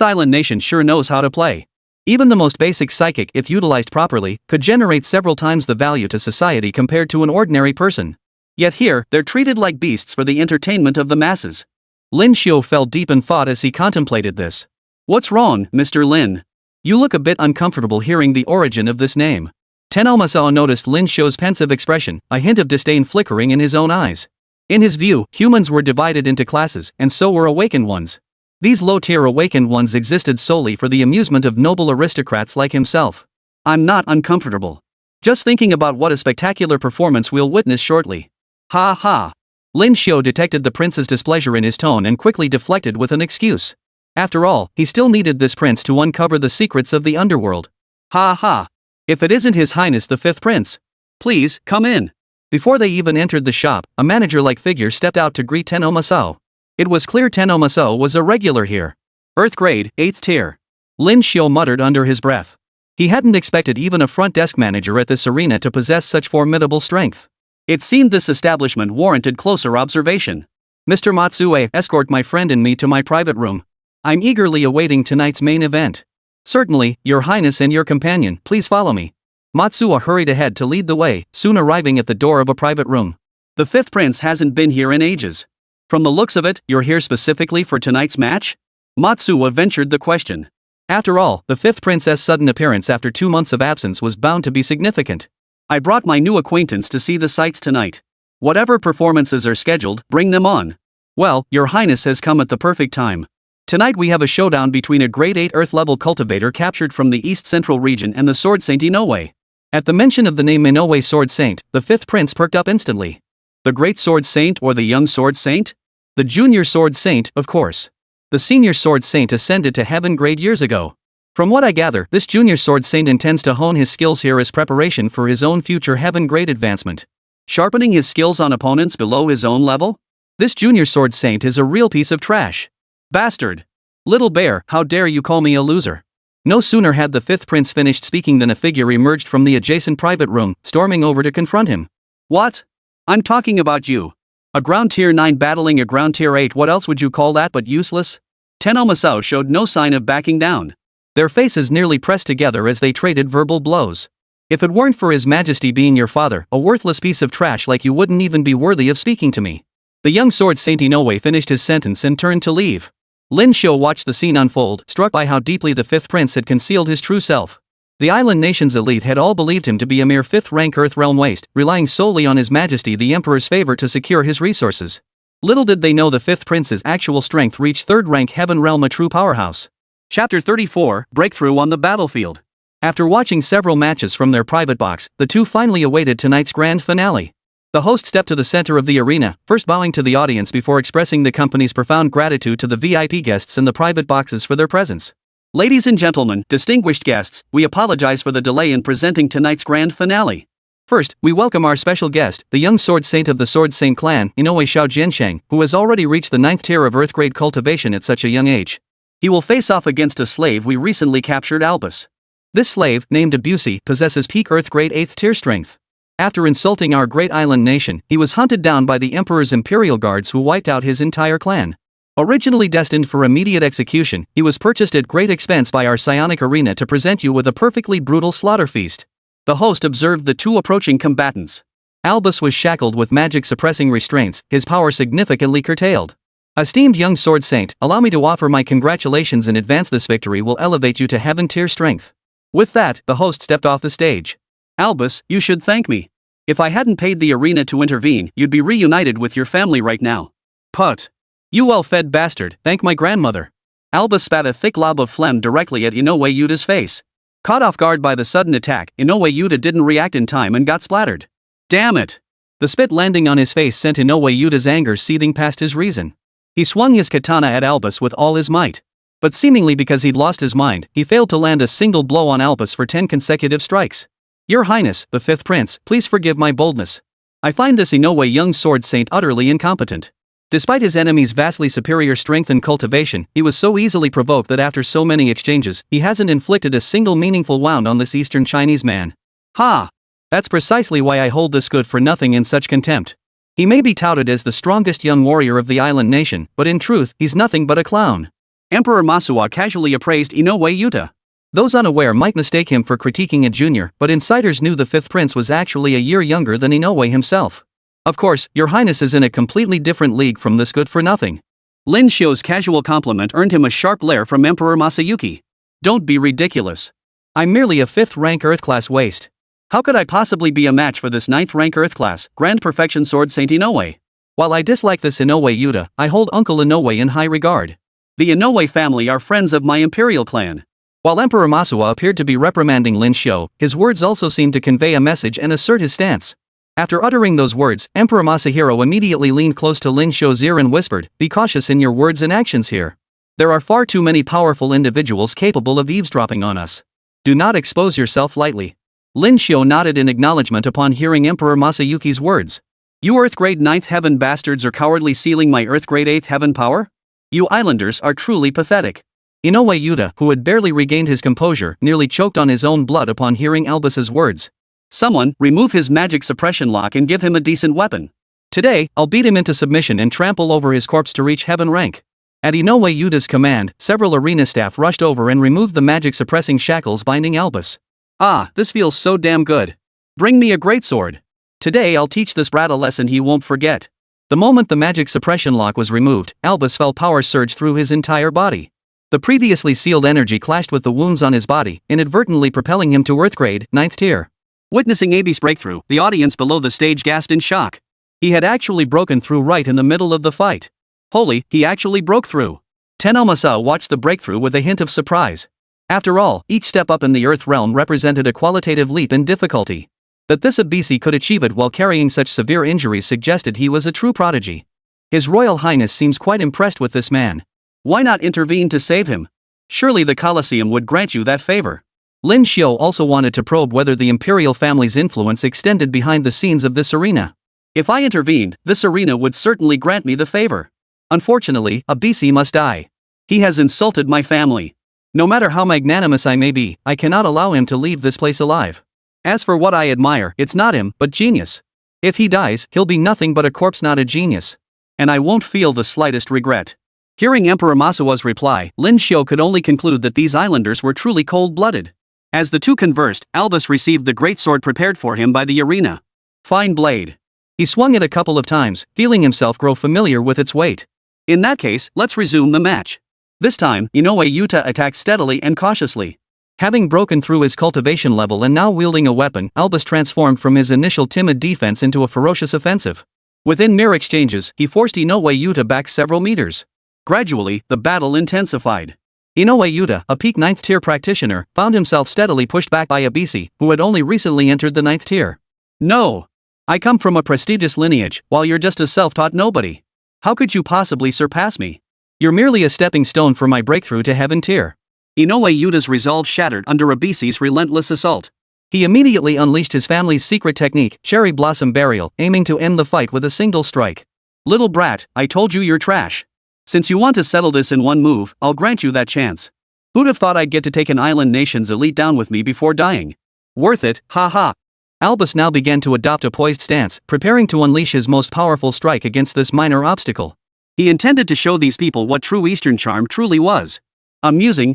island nation sure knows how to play. Even the most basic psychic, if utilized properly, could generate several times the value to society compared to an ordinary person. Yet here, they're treated like beasts for the entertainment of the masses. Lin Xiu fell deep in thought as he contemplated this. What's wrong, Mr. Lin? You look a bit uncomfortable hearing the origin of this name. Tenno Masao noticed Lin Xiu's pensive expression, a hint of disdain flickering in his own eyes. In his view, humans were divided into classes, and so were awakened ones. These low-tier awakened ones existed solely for the amusement of noble aristocrats like himself. I'm not uncomfortable. Just thinking about what a spectacular performance we'll witness shortly. Ha ha. Lin Xiu detected the prince's displeasure in his tone and quickly deflected with an excuse. After all, he still needed this prince to uncover the secrets of the underworld. Ha ha. If it isn't His Highness the Fifth Prince. Please, come in. Before they even entered the shop, a manager-like figure stepped out to greet Tenno Masao. It was clear Tenno Masao was a regular here. Earth grade, 8th tier. Lin Xiu muttered under his breath. He hadn't expected even a front desk manager at this arena to possess such formidable strength. It seemed this establishment warranted closer observation. Mr. Matsue, escort my friend and me to my private room. I'm eagerly awaiting tonight's main event. Certainly, Your Highness and your companion, please follow me. Matsuo hurried ahead to lead the way, soon arriving at the door of a private room. The fifth prince hasn't been here in ages. From the looks of it, you're here specifically for tonight's match? Matsuo ventured the question. After all, the fifth prince's sudden appearance after 2 months of absence was bound to be significant. I brought my new acquaintance to see the sights tonight. Whatever performances are scheduled, bring them on. Well, Your Highness has come at the perfect time. Tonight we have a showdown between a grade 8 Earth-level cultivator captured from the East Central region and the Sword Saint Inoue. At the mention of the name Inoue Sword Saint, the 5th prince perked up instantly. The Great Sword Saint or the Young Sword Saint? The Junior Sword Saint, of course. The Senior Sword Saint ascended to heaven grade years ago. From what I gather, this Junior Sword Saint intends to hone his skills here as preparation for his own future heaven grade advancement. Sharpening his skills on opponents below his own level? This Junior Sword Saint is a real piece of trash. Bastard. Little bear, how dare you call me a loser? No sooner had the 5th prince finished speaking than a figure emerged from the adjacent private room, storming over to confront him. What? I'm talking about you. A ground tier 9 battling a ground tier 8, what else would you call that but useless? Tenno Masao showed no sign of backing down. Their faces nearly pressed together as they traded verbal blows. If it weren't for His Majesty being your father, a worthless piece of trash like you wouldn't even be worthy of speaking to me. The young Sword Saint Inoue finished his sentence and turned to leave. Lin Xiu watched the scene unfold, struck by how deeply the 5th prince had concealed his true self. The island nation's elite had all believed him to be a mere 5th-rank Earth Realm waste, relying solely on His Majesty the Emperor's favor to secure his resources. Little did they know the 5th prince's actual strength reached 3rd-rank Heaven Realm, a true powerhouse. Chapter 34, Breakthrough on the Battlefield. After watching several matches from their private box, the two finally awaited tonight's grand finale. The host stepped to the center of the arena, first bowing to the audience before expressing the company's profound gratitude to the VIP guests in the private boxes for their presence. Ladies and gentlemen, distinguished guests, we apologize for the delay in presenting tonight's grand finale. First, we welcome our special guest, the young Sword Saint of the Sword Saint clan, Inoue Xiao Jiansheng, who has already reached the 9th tier of Earth grade cultivation at such a young age. He will face off against a slave we recently captured, Albus. This slave, named Debussy, possesses peak Earth grade 8th tier strength. After insulting our great island nation, he was hunted down by the Emperor's Imperial Guards who wiped out his entire clan. Originally destined for immediate execution, he was purchased at great expense by our psionic arena to present you with a perfectly brutal slaughter feast. The host observed the two approaching combatants. Albus was shackled with magic-suppressing restraints, his power significantly curtailed. Esteemed young Sword Saint, allow me to offer my congratulations in advance. This victory will elevate you to heaven tier strength. With that, the host stepped off the stage. Albus, you should thank me. If I hadn't paid the arena to intervene, you'd be reunited with your family right now. Put. You well-fed bastard, thank my grandmother. Albus spat a thick lob of phlegm directly at Inoue Yuda's face. Caught off guard by the sudden attack, Inoue Yuda didn't react in time and got splattered. Damn it! The spit landing on his face sent Inoue Yuda's anger seething past his reason. He swung his katana at Albus with all his might. But seemingly because he'd lost his mind, he failed to land a single blow on Albus for 10 consecutive strikes. Your Highness, the 5th prince, please forgive my boldness. I find this Inoue young Sword Saint utterly incompetent. Despite his enemy's vastly superior strength and cultivation, he was so easily provoked that after so many exchanges, he hasn't inflicted a single meaningful wound on this Eastern Chinese man. Ha! That's precisely why I hold this good-for-nothing in such contempt. He may be touted as the strongest young warrior of the island nation, but in truth, he's nothing but a clown. Emperor Masuwa casually appraised Inoue Yuta. Those unaware might mistake him for critiquing a junior, but insiders knew the 5th prince was actually a year younger than Inoue himself. Of course, your Highness is in a completely different league from this good-for-nothing. Lin Xiu's casual compliment earned him a sharp glare from Emperor Masayuki. Don't be ridiculous. I'm merely a 5th-rank Earth-class waste. How could I possibly be a match for this 9th-rank Earth-class, Grand Perfection Sword Saint Inoue? While I dislike this Inoue Yuta, I hold Uncle Inoue in high regard. The Inoue family are friends of my imperial clan. While Emperor Masuwa appeared to be reprimanding Lin Xiu, his words also seemed to convey a message and assert his stance. After uttering those words, Emperor Masahiro immediately leaned close to Lin Xiu's ear and whispered, "Be cautious in your words and actions here. There are far too many powerful individuals capable of eavesdropping on us. Do not expose yourself lightly." Lin Xiu nodded in acknowledgement upon hearing Emperor Masayuki's words. You Earth Grade 9th Heaven bastards are cowardly sealing my Earth Grade 8th Heaven power? You islanders are truly pathetic. Inoue Yuta, who had barely regained his composure, nearly choked on his own blood upon hearing Albus's words. Someone, remove his magic suppression lock and give him a decent weapon. Today, I'll beat him into submission and trample over his corpse to reach heaven rank. At Inoue Yuta's command, several arena staff rushed over and removed the magic suppressing shackles binding Albus. Ah, this feels so damn good. Bring me a greatsword. Today I'll teach this brat a lesson he won't forget. The moment the magic suppression lock was removed, Albus felt power surge through his entire body. The previously sealed energy clashed with the wounds on his body, inadvertently propelling him to Earth Grade, 9th tier. Witnessing Abe's breakthrough, the audience below the stage gasped in shock. He had actually broken through right in the middle of the fight. Holy, he actually broke through. Tenno Masao watched the breakthrough with a hint of surprise. After all, each step up in the Earth realm represented a qualitative leap in difficulty. That this Abisi could achieve it while carrying such severe injuries suggested he was a true prodigy. His Royal Highness seems quite impressed with this man. Why not intervene to save him? Surely the Colosseum would grant you that favor. Lin Xiu also wanted to probe whether the imperial family's influence extended behind the scenes of this arena. If I intervened, this arena would certainly grant me the favor. Unfortunately, Abisi must die. He has insulted my family. No matter how magnanimous I may be, I cannot allow him to leave this place alive. As for what I admire, it's not him, but genius. If he dies, he'll be nothing but a corpse, not a genius. And I won't feel the slightest regret. Hearing Emperor Masua's reply, Lin Xiu could only conclude that these islanders were truly cold-blooded. As the two conversed, Albus received the great sword prepared for him by the arena. Fine blade. He swung it a couple of times, feeling himself grow familiar with its weight. In that case, let's resume the match. This time, Inoue Yuta attacked steadily and cautiously. Having broken through his cultivation level and now wielding a weapon, Albus transformed from his initial timid defense into a ferocious offensive. Within mere exchanges, he forced Inoue Yuta back several meters. Gradually, the battle intensified. Inoue Yuta, a peak 9th tier practitioner, found himself steadily pushed back by Abisi, who had only recently entered the 9th tier. No! I come from a prestigious lineage, while you're just a self-taught nobody. How could you possibly surpass me? You're merely a stepping stone for my breakthrough to heaven tier. Inoue Yuta's resolve shattered under Abisi's relentless assault. He immediately unleashed his family's secret technique, Cherry Blossom Burial, aiming to end the fight with a single strike. Little brat, I told you you're trash. Since you want to settle this in one move, I'll grant you that chance. Who'd have thought I'd get to take an island nation's elite down with me before dying? Worth it, ha. Albus now began to adopt a poised stance, preparing to unleash his most powerful strike against this minor obstacle. He intended to show these people what true Eastern charm truly was. Amusing.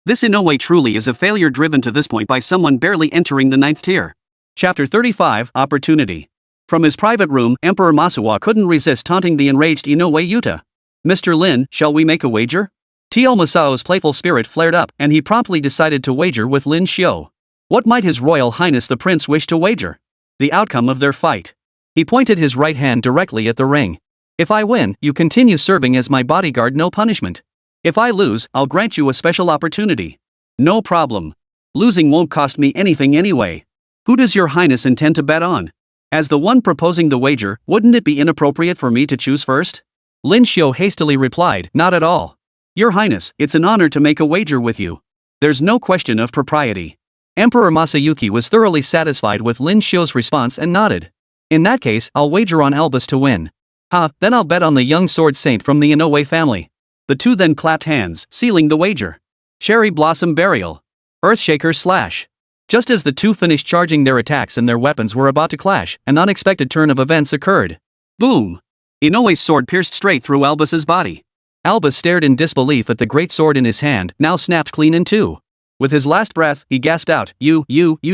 This Inoue truly is a failure driven to this point by someone barely entering the 9th tier. Chapter 35, Opportunity. From his private room, Emperor Masuwa couldn't resist taunting the enraged Inoue Yuta. Mr. Lin, shall we make a wager? Tio Masao's playful spirit flared up, and he promptly decided to wager with Lin Xiu. What might His Royal Highness the Prince wish to wager? The outcome of their fight. He pointed his right hand directly at the ring. If I win, you continue serving as my bodyguard, no punishment. If I lose, I'll grant you a special opportunity. No problem. Losing won't cost me anything anyway. Who does your highness intend to bet on? As the one proposing the wager, wouldn't it be inappropriate for me to choose first? Lin Xiu hastily replied, not at all. Your highness, it's an honor to make a wager with you. There's no question of propriety. Emperor Masayuki was thoroughly satisfied with Lin Xiu's response and nodded. In that case, I'll wager on Albus to win. Then I'll bet on the young sword saint from the Inoue family. The two then clapped hands, sealing the wager. Cherry Blossom Burial. Earthshaker Slash. Just as the two finished charging their attacks and their weapons were about to clash, an unexpected turn of events occurred. Boom! Inoue's sword pierced straight through Albus's body. Albus stared in disbelief at the great sword in his hand, now snapped clean in two. With his last breath, he gasped out, You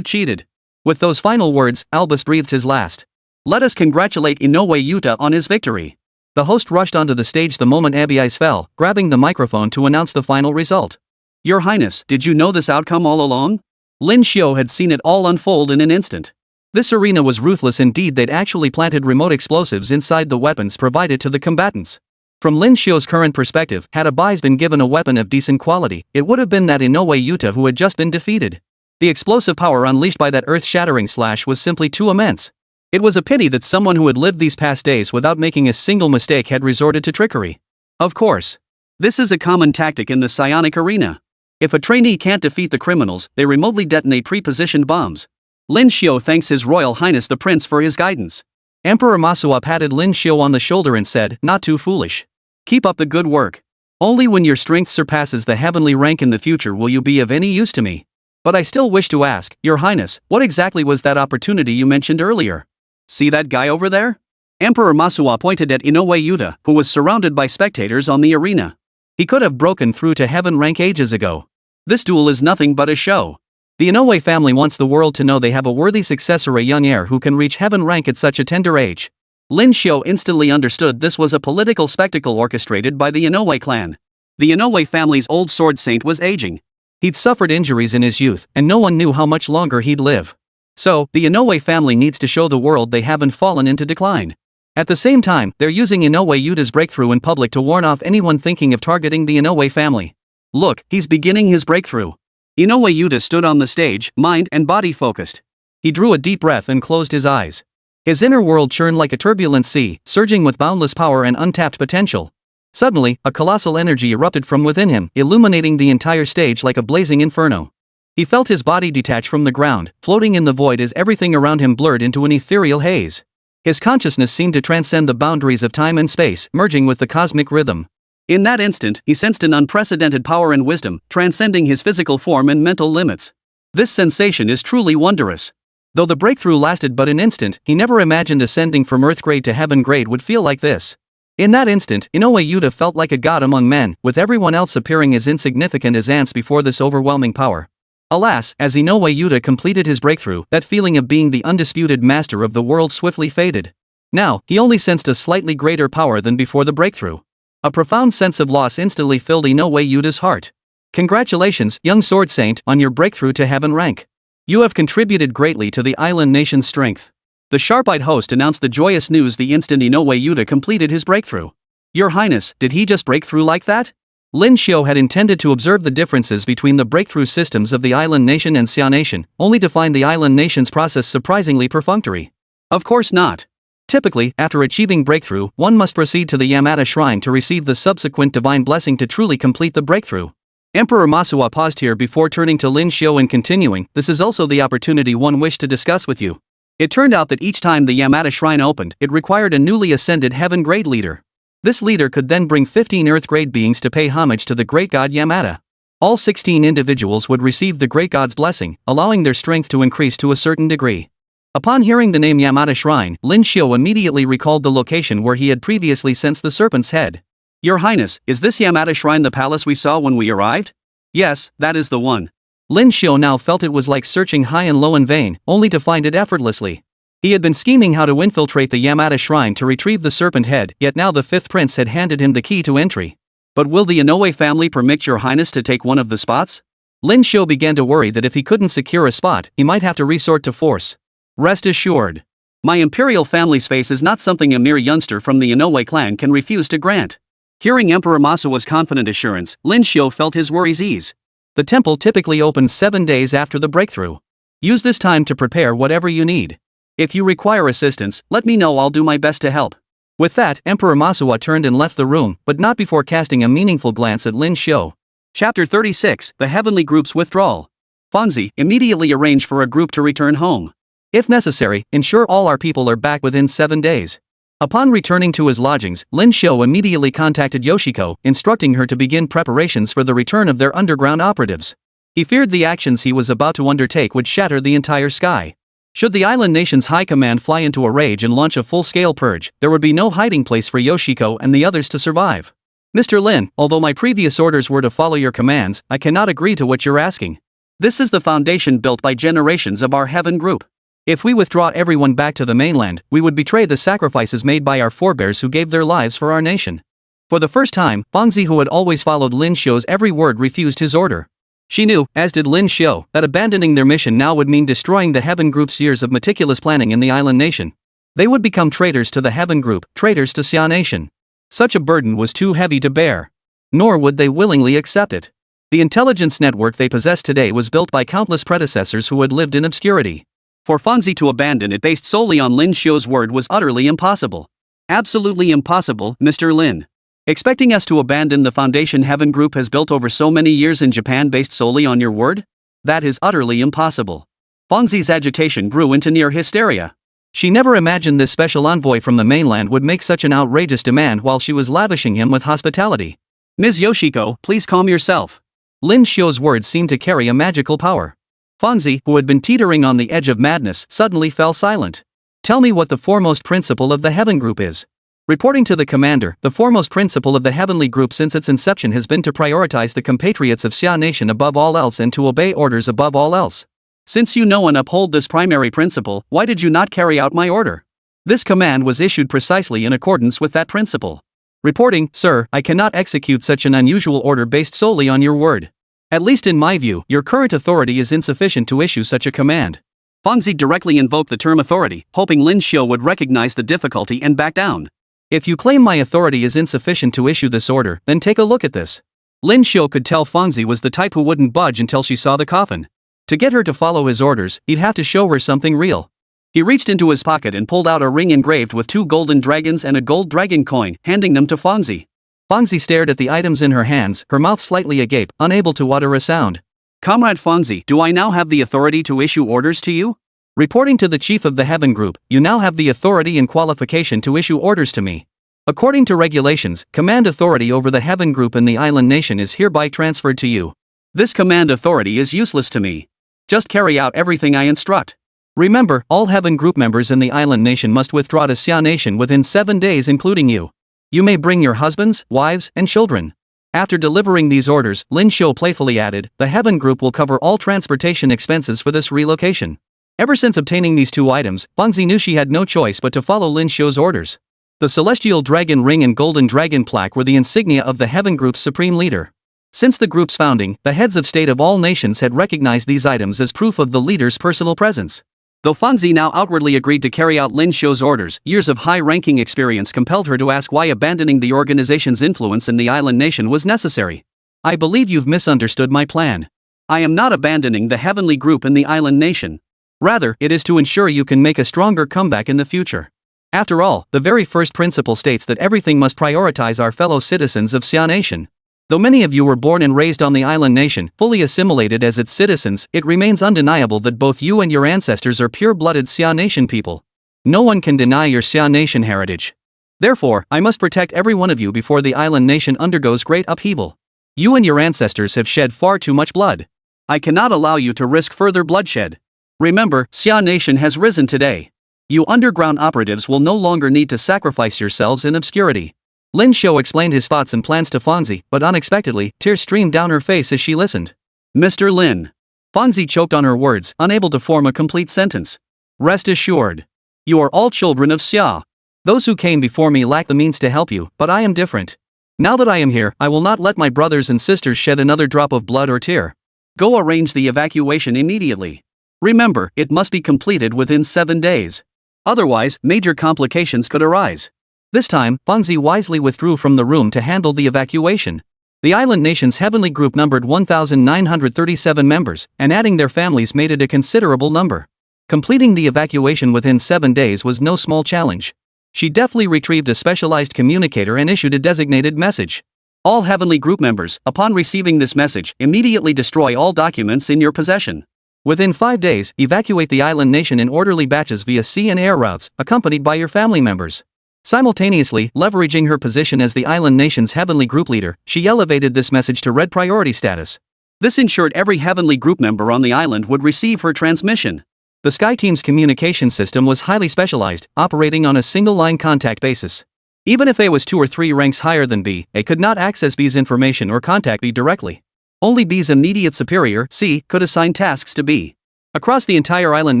cheated. With those final words, Albus breathed his last. Let us congratulate Inoue Yuta on his victory. The host rushed onto the stage the moment Abi's fell, grabbing the microphone to announce the final result. Your Highness, did you know this outcome all along? Lin Xiu had seen it all unfold in an instant. This arena was ruthless indeed. They'd actually planted remote explosives inside the weapons provided to the combatants. From Lin Xiu's current perspective, had Abi's been given a weapon of decent quality, it would have been that Inoue Yuta who had just been defeated. The explosive power unleashed by that earth-shattering slash was simply too immense. It was a pity that someone who had lived these past days without making a single mistake had resorted to trickery. Of course. This is a common tactic in the psionic arena. If a trainee can't defeat the criminals, they remotely detonate pre-positioned bombs. Lin Xiu thanks His Royal Highness the Prince for his guidance. Emperor Masuwa patted Lin Xiu on the shoulder and said, Not too foolish. Keep up the good work. Only when your strength surpasses the heavenly rank in the future will you be of any use to me. But I still wish to ask, Your Highness, what exactly was that opportunity you mentioned earlier? See that guy over there? Emperor Masuwa pointed at Inoue Yuta, who was surrounded by spectators on the arena. He could have broken through to heaven rank ages ago. This duel is nothing but a show. The Inoue family wants the world to know they have a worthy successor, a young heir who can reach heaven rank at such a tender age. Lin Xiu instantly understood this was a political spectacle orchestrated by the Inoue clan. The Inoue family's old sword saint was aging. He'd suffered injuries in his youth, and no one knew how much longer he'd live. So, the Inoue family needs to show the world they haven't fallen into decline. At the same time, they're using Inoue Yuda's breakthrough in public to warn off anyone thinking of targeting the Inoue family. Look, he's beginning his breakthrough. Inoue Yuda stood on the stage, mind and body focused. He drew a deep breath and closed his eyes. His inner world churned like a turbulent sea, surging with boundless power and untapped potential. Suddenly, a colossal energy erupted from within him, illuminating the entire stage like a blazing inferno. He felt his body detach from the ground, floating in the void as everything around him blurred into an ethereal haze. His consciousness seemed to transcend the boundaries of time and space, merging with the cosmic rhythm. In that instant, he sensed an unprecedented power and wisdom, transcending his physical form and mental limits. This sensation is truly wondrous. Though the breakthrough lasted but an instant, he never imagined ascending from Earth grade to Heaven grade would feel like this. In that instant, Inoue Yuda felt like a god among men, with everyone else appearing as insignificant as ants before this overwhelming power. Alas, as Inoue Yuda completed his breakthrough, that feeling of being the undisputed master of the world swiftly faded. Now, he only sensed a slightly greater power than before the breakthrough. A profound sense of loss instantly filled Inoue Yuda's heart. Congratulations, young sword saint, on your breakthrough to Heaven rank. You have contributed greatly to the island nation's strength. The sharp-eyed host announced the joyous news the instant Inoue Yuda completed his breakthrough. Your Highness, did he just break through like that? Lin Xiu had intended to observe the differences between the breakthrough systems of the island nation and Xia nation, only to find the island nation's process surprisingly perfunctory. Of course not. Typically, after achieving breakthrough, one must proceed to the Yamata Shrine to receive the subsequent divine blessing to truly complete the breakthrough. Emperor Masuwa paused here before turning to Lin Xiu and continuing, this is also the opportunity one wished to discuss with you. It turned out that each time the Yamata Shrine opened, it required a newly ascended Heaven grade leader. This leader could then bring 15 Earth grade beings to pay homage to the great god Yamata. All 16 individuals would receive the great god's blessing, allowing their strength to increase to a certain degree. Upon hearing the name Yamata Shrine, Lin Xiu immediately recalled the location where he had previously sensed the serpent's head. Your Highness, is this Yamata Shrine the palace we saw when we arrived? Yes, that is the one. Lin Xiu now felt it was like searching high and low in vain, only to find it effortlessly. He had been scheming how to infiltrate the Yamata Shrine to retrieve the serpent head, yet now the fifth prince had handed him the key to entry. But will the Inoue family permit your Highness to take one of the spots? Lin Xiu began to worry that if he couldn't secure a spot, he might have to resort to force. Rest assured. My imperial family's face is not something a mere youngster from the Inoue clan can refuse to grant. Hearing Emperor Masuwa's confident assurance, Lin Xiu felt his worries ease. The temple typically opens 7 days after the breakthrough. Use this time to prepare whatever you need. If you require assistance, let me know, I'll do my best to help. With that, Emperor Masuwa turned and left the room, but not before casting a meaningful glance at Lin Xiu. Chapter 36, The Heavenly Group's Withdrawal. Fonzie, immediately arrange for a group to return home. If necessary, ensure all our people are back within 7 days. Upon returning to his lodgings, Lin Xiu immediately contacted Yoshiko, instructing her to begin preparations for the return of their underground operatives. He feared the actions he was about to undertake would shatter the entire sky. Should the island nation's high command fly into a rage and launch a full-scale purge, there would be no hiding place for Yoshiko and the others to survive. Mr. Lin, although my previous orders were to follow your commands, I cannot agree to what you're asking. This is the foundation built by generations of our Heaven group. If we withdraw everyone back to the mainland, we would betray the sacrifices made by our forebears who gave their lives for our nation. For the first time, Fangzi, who had always followed Lin Xiu's every word, refused his order. She knew, as did Lin Xiu, that abandoning their mission now would mean destroying the Heaven Group's years of meticulous planning in the island nation. They would become traitors to the Heaven Group, traitors to Xia Nation. Such a burden was too heavy to bear. Nor would they willingly accept it. The intelligence network they possessed today was built by countless predecessors who had lived in obscurity. For Fonzie to abandon it based solely on Lin Xiu's word was utterly impossible. Absolutely impossible, Mr. Lin. Expecting us to abandon the foundation Heaven Group has built over so many years in Japan based solely on your word? That is utterly impossible. Fonzie's agitation grew into near hysteria. She never imagined this special envoy from the mainland would make such an outrageous demand while she was lavishing him with hospitality. Ms. Yoshiko, please calm yourself. Lin Xiu's words seemed to carry a magical power. Fonzie, who had been teetering on the edge of madness, suddenly fell silent. Tell me what the foremost principle of the Heaven Group is. Reporting to the commander, the foremost principle of the Heavenly Group since its inception has been to prioritize the compatriots of Xia Nation above all else and to obey orders above all else. Since you know and uphold this primary principle, why did you not carry out my order? This command was issued precisely in accordance with that principle. Reporting, sir, I cannot execute such an unusual order based solely on your word. At least in my view, your current authority is insufficient to issue such a command. Fanzi directly invoked the term authority, hoping Lin Xiu would recognize the difficulty and back down. If you claim my authority is insufficient to issue this order, then take a look at this. Lin Xiu could tell Fanzi was the type who wouldn't budge until she saw the coffin. To get her to follow his orders, he'd have to show her something real. He reached into his pocket and pulled out a ring engraved with 2 golden dragons and a gold dragon coin, handing them to Fanzi. Fanzi stared at the items in her hands, her mouth slightly agape, unable to utter a sound. Comrade Fanzi, do I now have the authority to issue orders to you? Reporting to the chief of the Heaven Group, you now have the authority and qualification to issue orders to me. According to regulations, command authority over the Heaven Group and the island nation is hereby transferred to you. This command authority is useless to me. Just carry out everything I instruct. Remember, all Heaven Group members in the island nation must withdraw to Xia Nation within 7 days, including you. You may bring your husbands, wives, and children. After delivering these orders, Lin Xiu playfully added, the Heaven Group will cover all transportation expenses for this relocation. Ever since obtaining these 2 items, Fanzi knew she had no choice but to follow Lin Xiu's orders. The Celestial Dragon Ring and Golden Dragon Plaque were the insignia of the Heaven Group's supreme leader. Since the group's founding, the heads of state of all nations had recognized these items as proof of the leader's personal presence. Though Fanzi now outwardly agreed to carry out Lin Xiu's orders, years of high-ranking experience compelled her to ask why abandoning the organization's influence in the island nation was necessary. I believe you've misunderstood my plan. I am not abandoning the heavenly group in the island nation. Rather, it is to ensure you can make a stronger comeback in the future. After all, the very first principle states that everything must prioritize our fellow citizens of Xia Nation. Though many of you were born and raised on the island nation, fully assimilated as its citizens, it remains undeniable that both you and your ancestors are pure-blooded Xia Nation people. No one can deny your Xia Nation heritage. Therefore, I must protect every one of you before the island nation undergoes great upheaval. You and your ancestors have shed far too much blood. I cannot allow you to risk further bloodshed. Remember, Xia Nation has risen today. You underground operatives will no longer need to sacrifice yourselves in obscurity. Lin Xiu explained his thoughts and plans to Fanzi, but unexpectedly, tears streamed down her face as she listened. Mr. Lin. Fanzi choked on her words, unable to form a complete sentence. Rest assured. You are all children of Xia. Those who came before me lack the means to help you, but I am different. Now that I am here, I will not let my brothers and sisters shed another drop of blood or tear. Go arrange the evacuation immediately. Remember, it must be completed within 7 days. Otherwise, major complications could arise. This time, Fanzi wisely withdrew from the room to handle the evacuation. The island nation's heavenly group numbered 1,937 members, and adding their families made it a considerable number. Completing the evacuation within 7 days was no small challenge. She deftly retrieved a specialized communicator and issued a designated message. All heavenly group members, upon receiving this message, immediately destroy all documents in your possession. Within 5 days, evacuate the island nation in orderly batches via sea and air routes, accompanied by your family members. Simultaneously, leveraging her position as the island nation's heavenly group leader, she elevated this message to red priority status. This ensured every heavenly group member on the island would receive her transmission. The Sky Team's communication system was highly specialized, operating on a single-line contact basis. Even if A was 2 or 3 ranks higher than B, A could not access B's information or contact B directly. Only B's immediate superior, C, could assign tasks to B. Across the entire island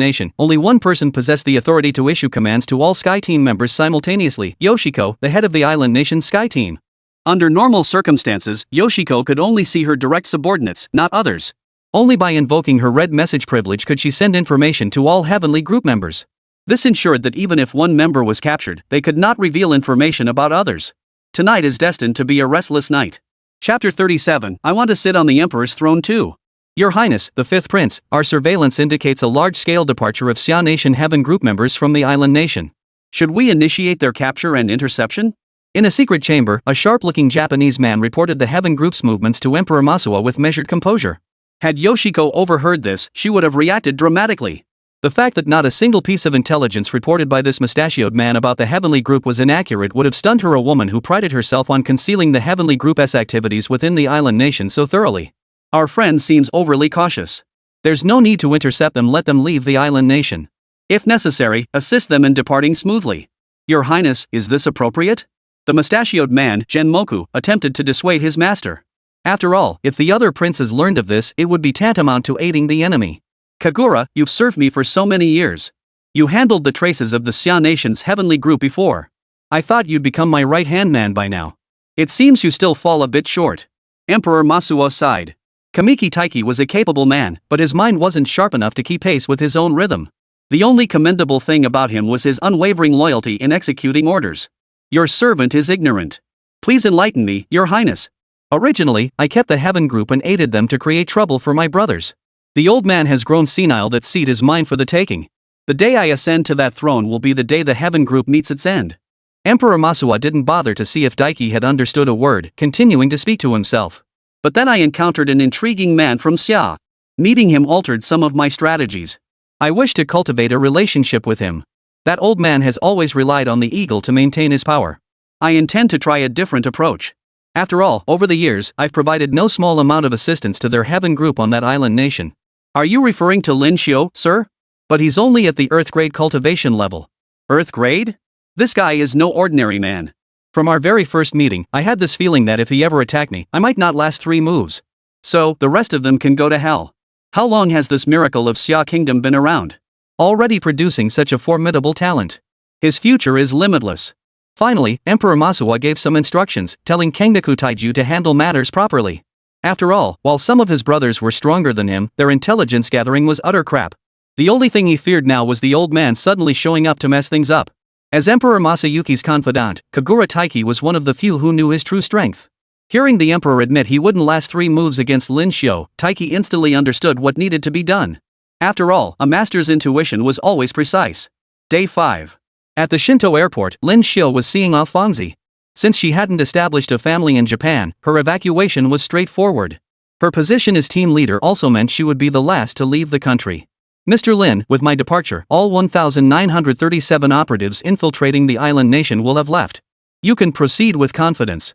nation, only one person possessed the authority to issue commands to all Sky Team members simultaneously, Yoshiko, the head of the island nation's Sky Team. Under normal circumstances, Yoshiko could only see her direct subordinates, not others. Only by invoking her red message privilege could she send information to all heavenly group members. This ensured that even if one member was captured, they could not reveal information about others. Tonight is destined to be a restless night. Chapter 37, I want to sit on the Emperor's throne too. Your Highness, the 5th Prince, our surveillance indicates a large-scale departure of Xia Nation Heaven Group members from the island nation. Should we initiate their capture and interception? In a secret chamber, a sharp-looking Japanese man reported the Heaven Group's movements to Emperor Masuwa with measured composure. Had Yoshiko overheard this, she would have reacted dramatically. The fact that not a single piece of intelligence reported by this mustachioed man about the Heavenly Group was inaccurate would have stunned her, a woman who prided herself on concealing the Heavenly Group's activities within the island nation so thoroughly. Our friend seems overly cautious. There's no need to intercept them, let them leave the island nation. If necessary, assist them in departing smoothly. Your Highness, is this appropriate? The mustachioed man, Genmoku, attempted to dissuade his master. After all, if the other princes learned of this, it would be tantamount to aiding the enemy. Kagura, you've served me for so many years. You handled the traces of the Xia Nation's heavenly group before. I thought you'd become my right-hand man by now. It seems you still fall a bit short. Emperor Masuo sighed. Kamiki Taiki was a capable man, but his mind wasn't sharp enough to keep pace with his own rhythm. The only commendable thing about him was his unwavering loyalty in executing orders. Your servant is ignorant. Please enlighten me, Your Highness. Originally, I kept the Heaven group and aided them to create trouble for my brothers. The old man has grown senile. That seat is mine for the taking. The day I ascend to that throne will be the day the Heaven group meets its end. Emperor Masuwa didn't bother to see if Daiki had understood a word, continuing to speak to himself. But then I encountered an intriguing man from Xia. Meeting him altered some of my strategies. I wish to cultivate a relationship with him. That old man has always relied on the eagle to maintain his power. I intend to try a different approach. After all, over the years, I've provided no small amount of assistance to their Heaven group on that island nation. Are you referring to Lin Xiu, sir? But he's only at the Earth grade cultivation level. Earth grade? This guy is no ordinary man. From our very first meeting, I had this feeling that if he ever attacked me, I might not last 3 moves. So, the rest of them can go to hell. How long has this miracle of Xia Kingdom been around? Already producing such a formidable talent. His future is limitless. Finally, Emperor Masuwa gave some instructions, telling Kengaku Taiju to handle matters properly. After all, while some of his brothers were stronger than him, their intelligence gathering was utter crap. The only thing he feared now was the old man suddenly showing up to mess things up. As Emperor Masayuki's confidant, Kagura Taiki was one of the few who knew his true strength. Hearing the emperor admit he wouldn't last 3 moves against Lin Xiu, Taiki instantly understood what needed to be done. After all, a master's intuition was always precise. Day 5. At the Shinto airport, Lin Xiu was seeing off Fangzi. Since she hadn't established a family in Japan, her evacuation was straightforward. Her position as team leader also meant she would be the last to leave the country. Mr. Lin, with my departure, all 1,937 operatives infiltrating the island nation will have left. You can proceed with confidence.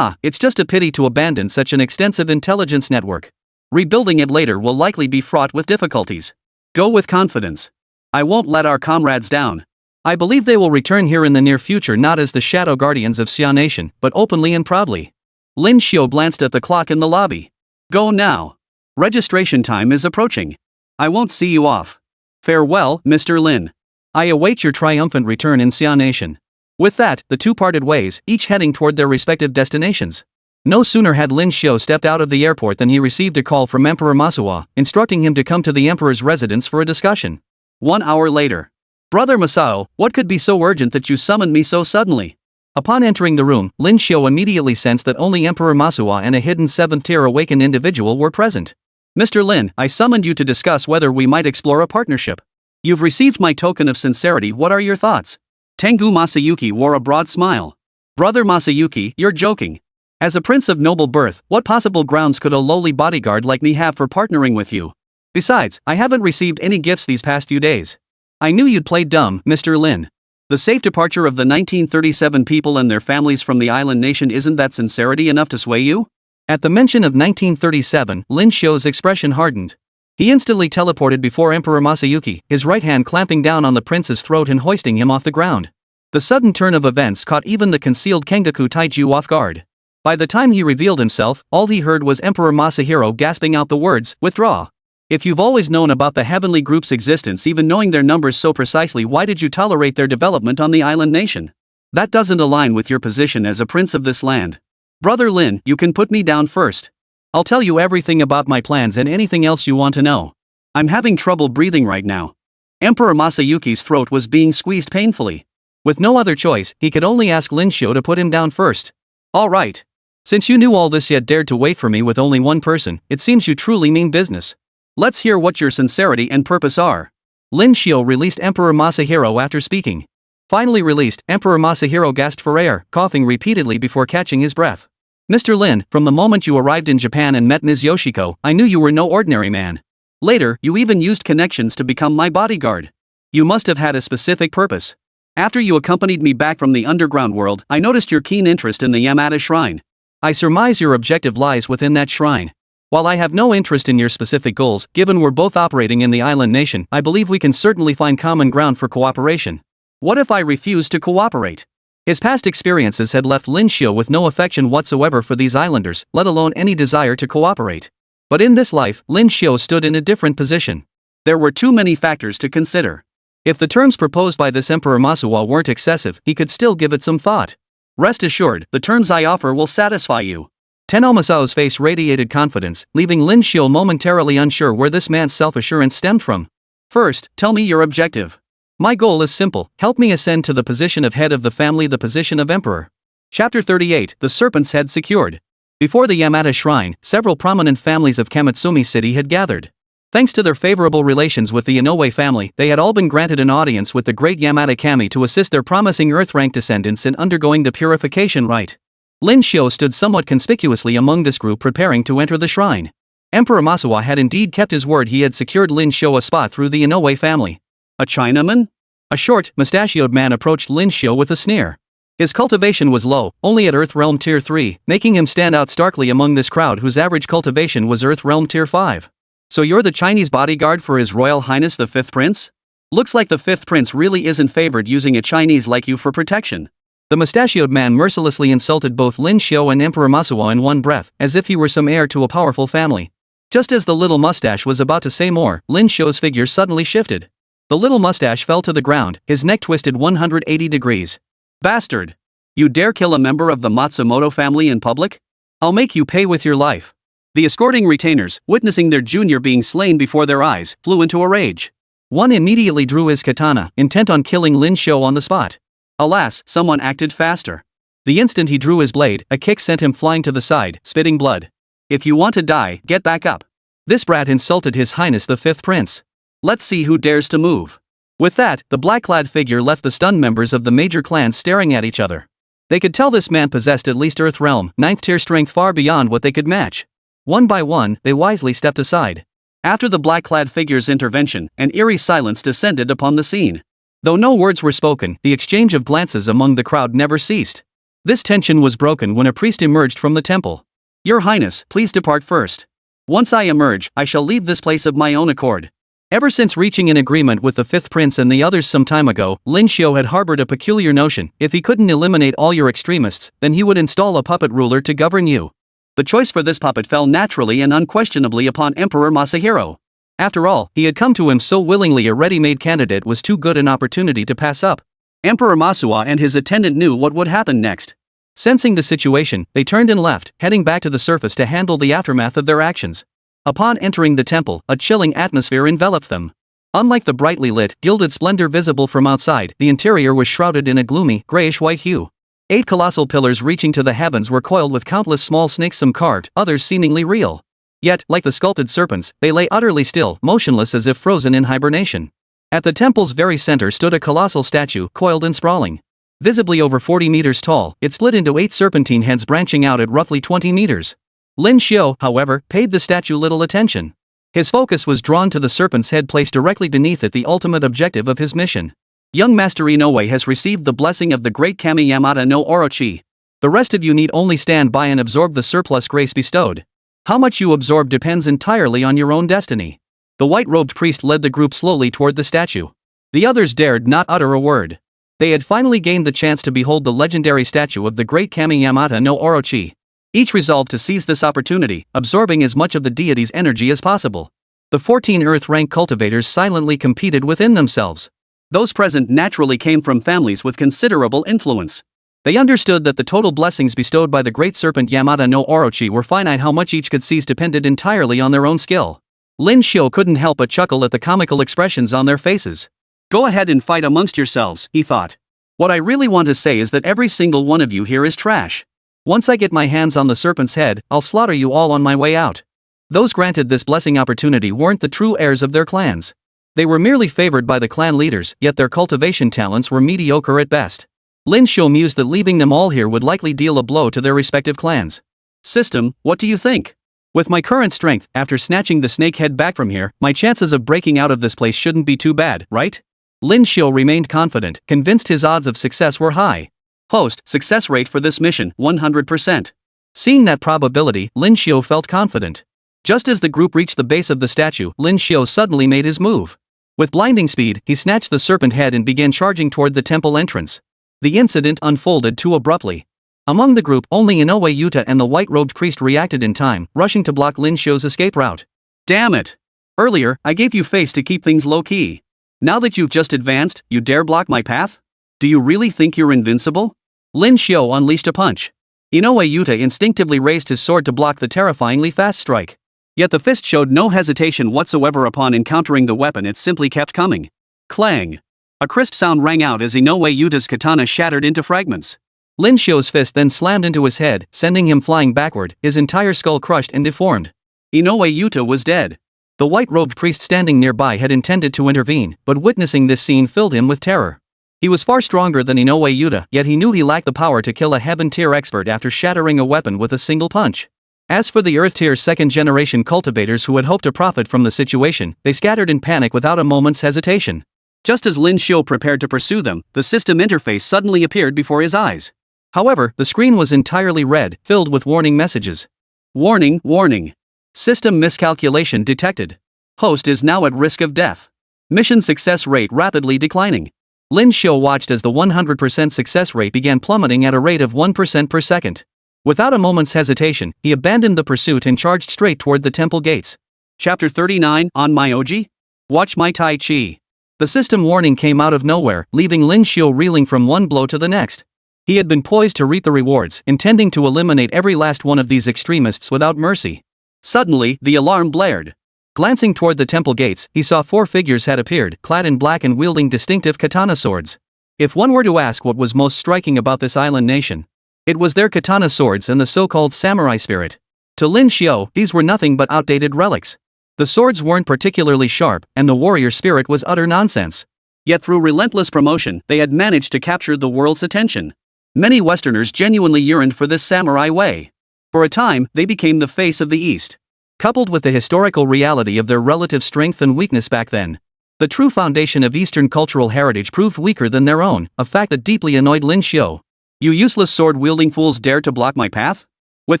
It's just a pity to abandon such an extensive intelligence network. Rebuilding it later will likely be fraught with difficulties. Go with confidence. I won't let our comrades down. I believe they will return here in the near future, not as the shadow guardians of Xia Nation, but openly and proudly. Lin Xiu glanced at the clock in the lobby. Go now. Registration time is approaching. I won't see you off. Farewell, Mr. Lin. I await your triumphant return in Xia Nation. With that, the two parted ways, each heading toward their respective destinations. No sooner had Lin Xiu stepped out of the airport than he received a call from Emperor Masuwa, instructing him to come to the emperor's residence for a discussion. 1 hour later. Brother Masao, what could be so urgent that you summoned me so suddenly? Upon entering the room, Lin Xiu immediately sensed that only Emperor Masuwa and a hidden 7th-tier awakened individual were present. Mr. Lin, I summoned you to discuss whether we might explore a partnership. You've received my token of sincerity. What are your thoughts? Tengu Masayuki wore a broad smile. Brother Masayuki, you're joking. As a prince of noble birth, what possible grounds could a lowly bodyguard like me have for partnering with you? Besides, I haven't received any gifts these past few days. I knew you'd play dumb, Mr. Lin. The safe departure of the 1937 people and their families from the island nation, isn't that sincerity enough to sway you? At the mention of 1937, Lin Xiu's expression hardened. He instantly teleported before Emperor Masayuki, his right hand clamping down on the prince's throat and hoisting him off the ground. The sudden turn of events caught even the concealed Kengaku Taiju off guard. By the time he revealed himself, all he heard was Emperor Masahiro gasping out the words, "Withdraw." If you've always known about the heavenly group's existence, even knowing their numbers so precisely, why did you tolerate their development on the island nation? That doesn't align with your position as a prince of this land. Brother Lin, you can put me down first. I'll tell you everything about my plans and anything else you want to know. I'm having trouble breathing right now. Emperor Masayuki's throat was being squeezed painfully. With no other choice, he could only ask Lin Xiu to put him down first. All right. Since you knew all this yet dared to wait for me with only one person, it seems you truly mean business. Let's hear what your sincerity and purpose are. Lin Xiu released Emperor Masahiro after speaking. Finally released, Emperor Masahiro gasped for air, coughing repeatedly before catching his breath. Mr. Lin, from the moment you arrived in Japan and met Ms. Yoshiko, I knew you were no ordinary man. Later, you even used connections to become my bodyguard. You must have had a specific purpose. After you accompanied me back from the underground world, I noticed your keen interest in the Yamada Shrine. I surmise your objective lies within that shrine. While I have no interest in your specific goals, given we're both operating in the island nation, I believe we can certainly find common ground for cooperation. What if I refuse to cooperate? His past experiences had left Lin Xiu with no affection whatsoever for these islanders, let alone any desire to cooperate. But in this life, Lin Xiu stood in a different position. There were too many factors to consider. If the terms proposed by this Emperor Masuwa weren't excessive, he could still give it some thought. Rest assured, the terms I offer will satisfy you. Tenno Masao's face radiated confidence, leaving Lin Xiu momentarily unsure where this man's self-assurance stemmed from. First, tell me your objective. My goal is simple, help me ascend to the position of head of the family, the position of emperor. Chapter 38, The Serpent's Head Secured. Before the Yamada Shrine, several prominent families of Kamatsumi City had gathered. Thanks to their favorable relations with the Inoue family, they had all been granted an audience with the great Yamada Kami to assist their promising earth-rank descendants in undergoing the purification rite. Lin Xiu stood somewhat conspicuously among this group preparing to enter the shrine. Emperor Masuwa had indeed kept his word. He had secured Lin Xiu a spot through the Inoue family. A Chinaman? A short, mustachioed man approached Lin Xiu with a sneer. His cultivation was low, only at Earth Realm Tier 3, making him stand out starkly among this crowd whose average cultivation was Earth Realm Tier 5. So you're the Chinese bodyguard for His Royal Highness the 5th Prince? Looks like the 5th Prince really isn't favored using a Chinese like you for protection. The mustachioed man mercilessly insulted both Lin Xiu and Emperor Masuwa in one breath, as if he were some heir to a powerful family. Just as the little mustache was about to say more, Lin Xiu's figure suddenly shifted. The little mustache fell to the ground, his neck twisted 180 degrees. Bastard! You dare kill a member of the Matsumoto family in public? I'll make you pay with your life. The escorting retainers, witnessing their junior being slain before their eyes, flew into a rage. One immediately drew his katana, intent on killing Lin Xiu on the spot. Alas, someone acted faster. The instant he drew his blade, a kick sent him flying to the side, spitting blood. If you want to die, get back up. This brat insulted His Highness the 5th Prince. Let's see who dares to move. With that, the black-clad figure left the stunned members of the major clans staring at each other. They could tell this man possessed at least Earth Realm, 9th tier strength far beyond what they could match. One by one, they wisely stepped aside. After the black-clad figure's intervention, an eerie silence descended upon the scene. Though no words were spoken, the exchange of glances among the crowd never ceased. This tension was broken when a priest emerged from the temple. Your Highness, please depart first. Once I emerge, I shall leave this place of my own accord. Ever since reaching an agreement with the 5th Prince and the others some time ago, Lin Xiu had harbored a peculiar notion: if he couldn't eliminate all your extremists, then he would install a puppet ruler to govern you. The choice for this puppet fell naturally and unquestionably upon Emperor Masahiro. After all, he had come to him so willingly. A ready-made candidate was too good an opportunity to pass up. Emperor Masuwa and his attendant knew what would happen next. Sensing the situation, they turned and left, heading back to the surface to handle the aftermath of their actions. Upon entering the temple, a chilling atmosphere enveloped them. Unlike the brightly lit, gilded splendor visible from outside, the interior was shrouded in a gloomy, grayish-white hue. 8 colossal pillars reaching to the heavens were coiled with countless small snakes, some carved, others seemingly real. Yet, like the sculpted serpents, they lay utterly still, motionless as if frozen in hibernation. At the temple's very center stood a colossal statue, coiled and sprawling. Visibly over 40 meters tall, it split into 8 serpentine heads branching out at roughly 20 meters. Lin Xiu, however, paid the statue little attention. His focus was drawn to the serpent's head placed directly beneath it, the ultimate objective of his mission. Young Master Inoue has received the blessing of the great Kami Yamada no Orochi. The rest of you need only stand by and absorb the surplus grace bestowed. How much you absorb depends entirely on your own destiny. The white-robed priest led the group slowly toward the statue. The others dared not utter a word. They had finally gained the chance to behold the legendary statue of the great Kami Yamada no Orochi. Each resolved to seize this opportunity, absorbing as much of the deity's energy as possible. The 14 Earth-rank cultivators silently competed within themselves. Those present naturally came from families with considerable influence. They understood that the total blessings bestowed by the great serpent Yamada no Orochi were finite. How much each could seize depended entirely on their own skill. Lin Xiu couldn't help but chuckle at the comical expressions on their faces. Go ahead and fight amongst yourselves, he thought. What I really want to say is that every single one of you here is trash. Once I get my hands on the serpent's head, I'll slaughter you all on my way out. Those granted this blessing opportunity weren't the true heirs of their clans. They were merely favored by the clan leaders, yet their cultivation talents were mediocre at best. Lin Xiu mused that leaving them all here would likely deal a blow to their respective clans. System, what do you think? With my current strength, after snatching the snake head back from here, my chances of breaking out of this place shouldn't be too bad, right? Lin Xiu remained confident, convinced his odds of success were high. Host, success rate for this mission, 100%. Seeing that probability, Lin Xiu felt confident. Just as the group reached the base of the statue, Lin Xiu suddenly made his move. With blinding speed, he snatched the serpent head and began charging toward the temple entrance. The incident unfolded too abruptly. Among the group, only Inoue Yuta and the white-robed priest reacted in time, rushing to block Lin Xiu's escape route. Damn it! Earlier, I gave you face to keep things low-key. Now that you've just advanced, you dare block my path? Do you really think you're invincible? Lin Xiu unleashed a punch. Inoue Yuta instinctively raised his sword to block the terrifyingly fast strike. Yet the fist showed no hesitation whatsoever upon encountering the weapon, it simply kept coming. Clang! A crisp sound rang out as Inoue Yuta's katana shattered into fragments. Lin Xiu's fist then slammed into his head, sending him flying backward, his entire skull crushed and deformed. Inoue Yuta was dead. The white-robed priest standing nearby had intended to intervene, but witnessing this scene filled him with terror. He was far stronger than Inoue Yuta, yet he knew he lacked the power to kill a heaven-tier expert after shattering a weapon with a single punch. As for the Earth-tier second-generation cultivators who had hoped to profit from the situation, they scattered in panic without a moment's hesitation. Just as Lin Xiu prepared to pursue them, the system interface suddenly appeared before his eyes. However, the screen was entirely red, filled with warning messages. Warning, warning. System miscalculation detected. Host is now at risk of death. Mission success rate rapidly declining. Lin Xiu watched as the 100% success rate began plummeting at a rate of 1% per second. Without a moment's hesitation, he abandoned the pursuit and charged straight toward the temple gates. Chapter 39, On My Oji? Watch My Tai Chi. The system warning came out of nowhere, leaving Lin Xiu reeling from one blow to the next. He had been poised to reap the rewards, intending to eliminate every last one of these extremists without mercy. Suddenly, the alarm blared. Glancing toward the temple gates, he saw 4 figures had appeared, clad in black and wielding distinctive katana swords. If one were to ask what was most striking about this island nation, it was their katana swords and the so-called samurai spirit. To Lin Xiu, these were nothing but outdated relics. The swords weren't particularly sharp, and the warrior spirit was utter nonsense. Yet through relentless promotion, they had managed to capture the world's attention. Many Westerners genuinely yearned for this samurai way. For a time, they became the face of the East. Coupled with the historical reality of their relative strength and weakness back then, the true foundation of Eastern cultural heritage proved weaker than their own, a fact that deeply annoyed Lin Xiu. You useless sword-wielding fools dare to block my path? With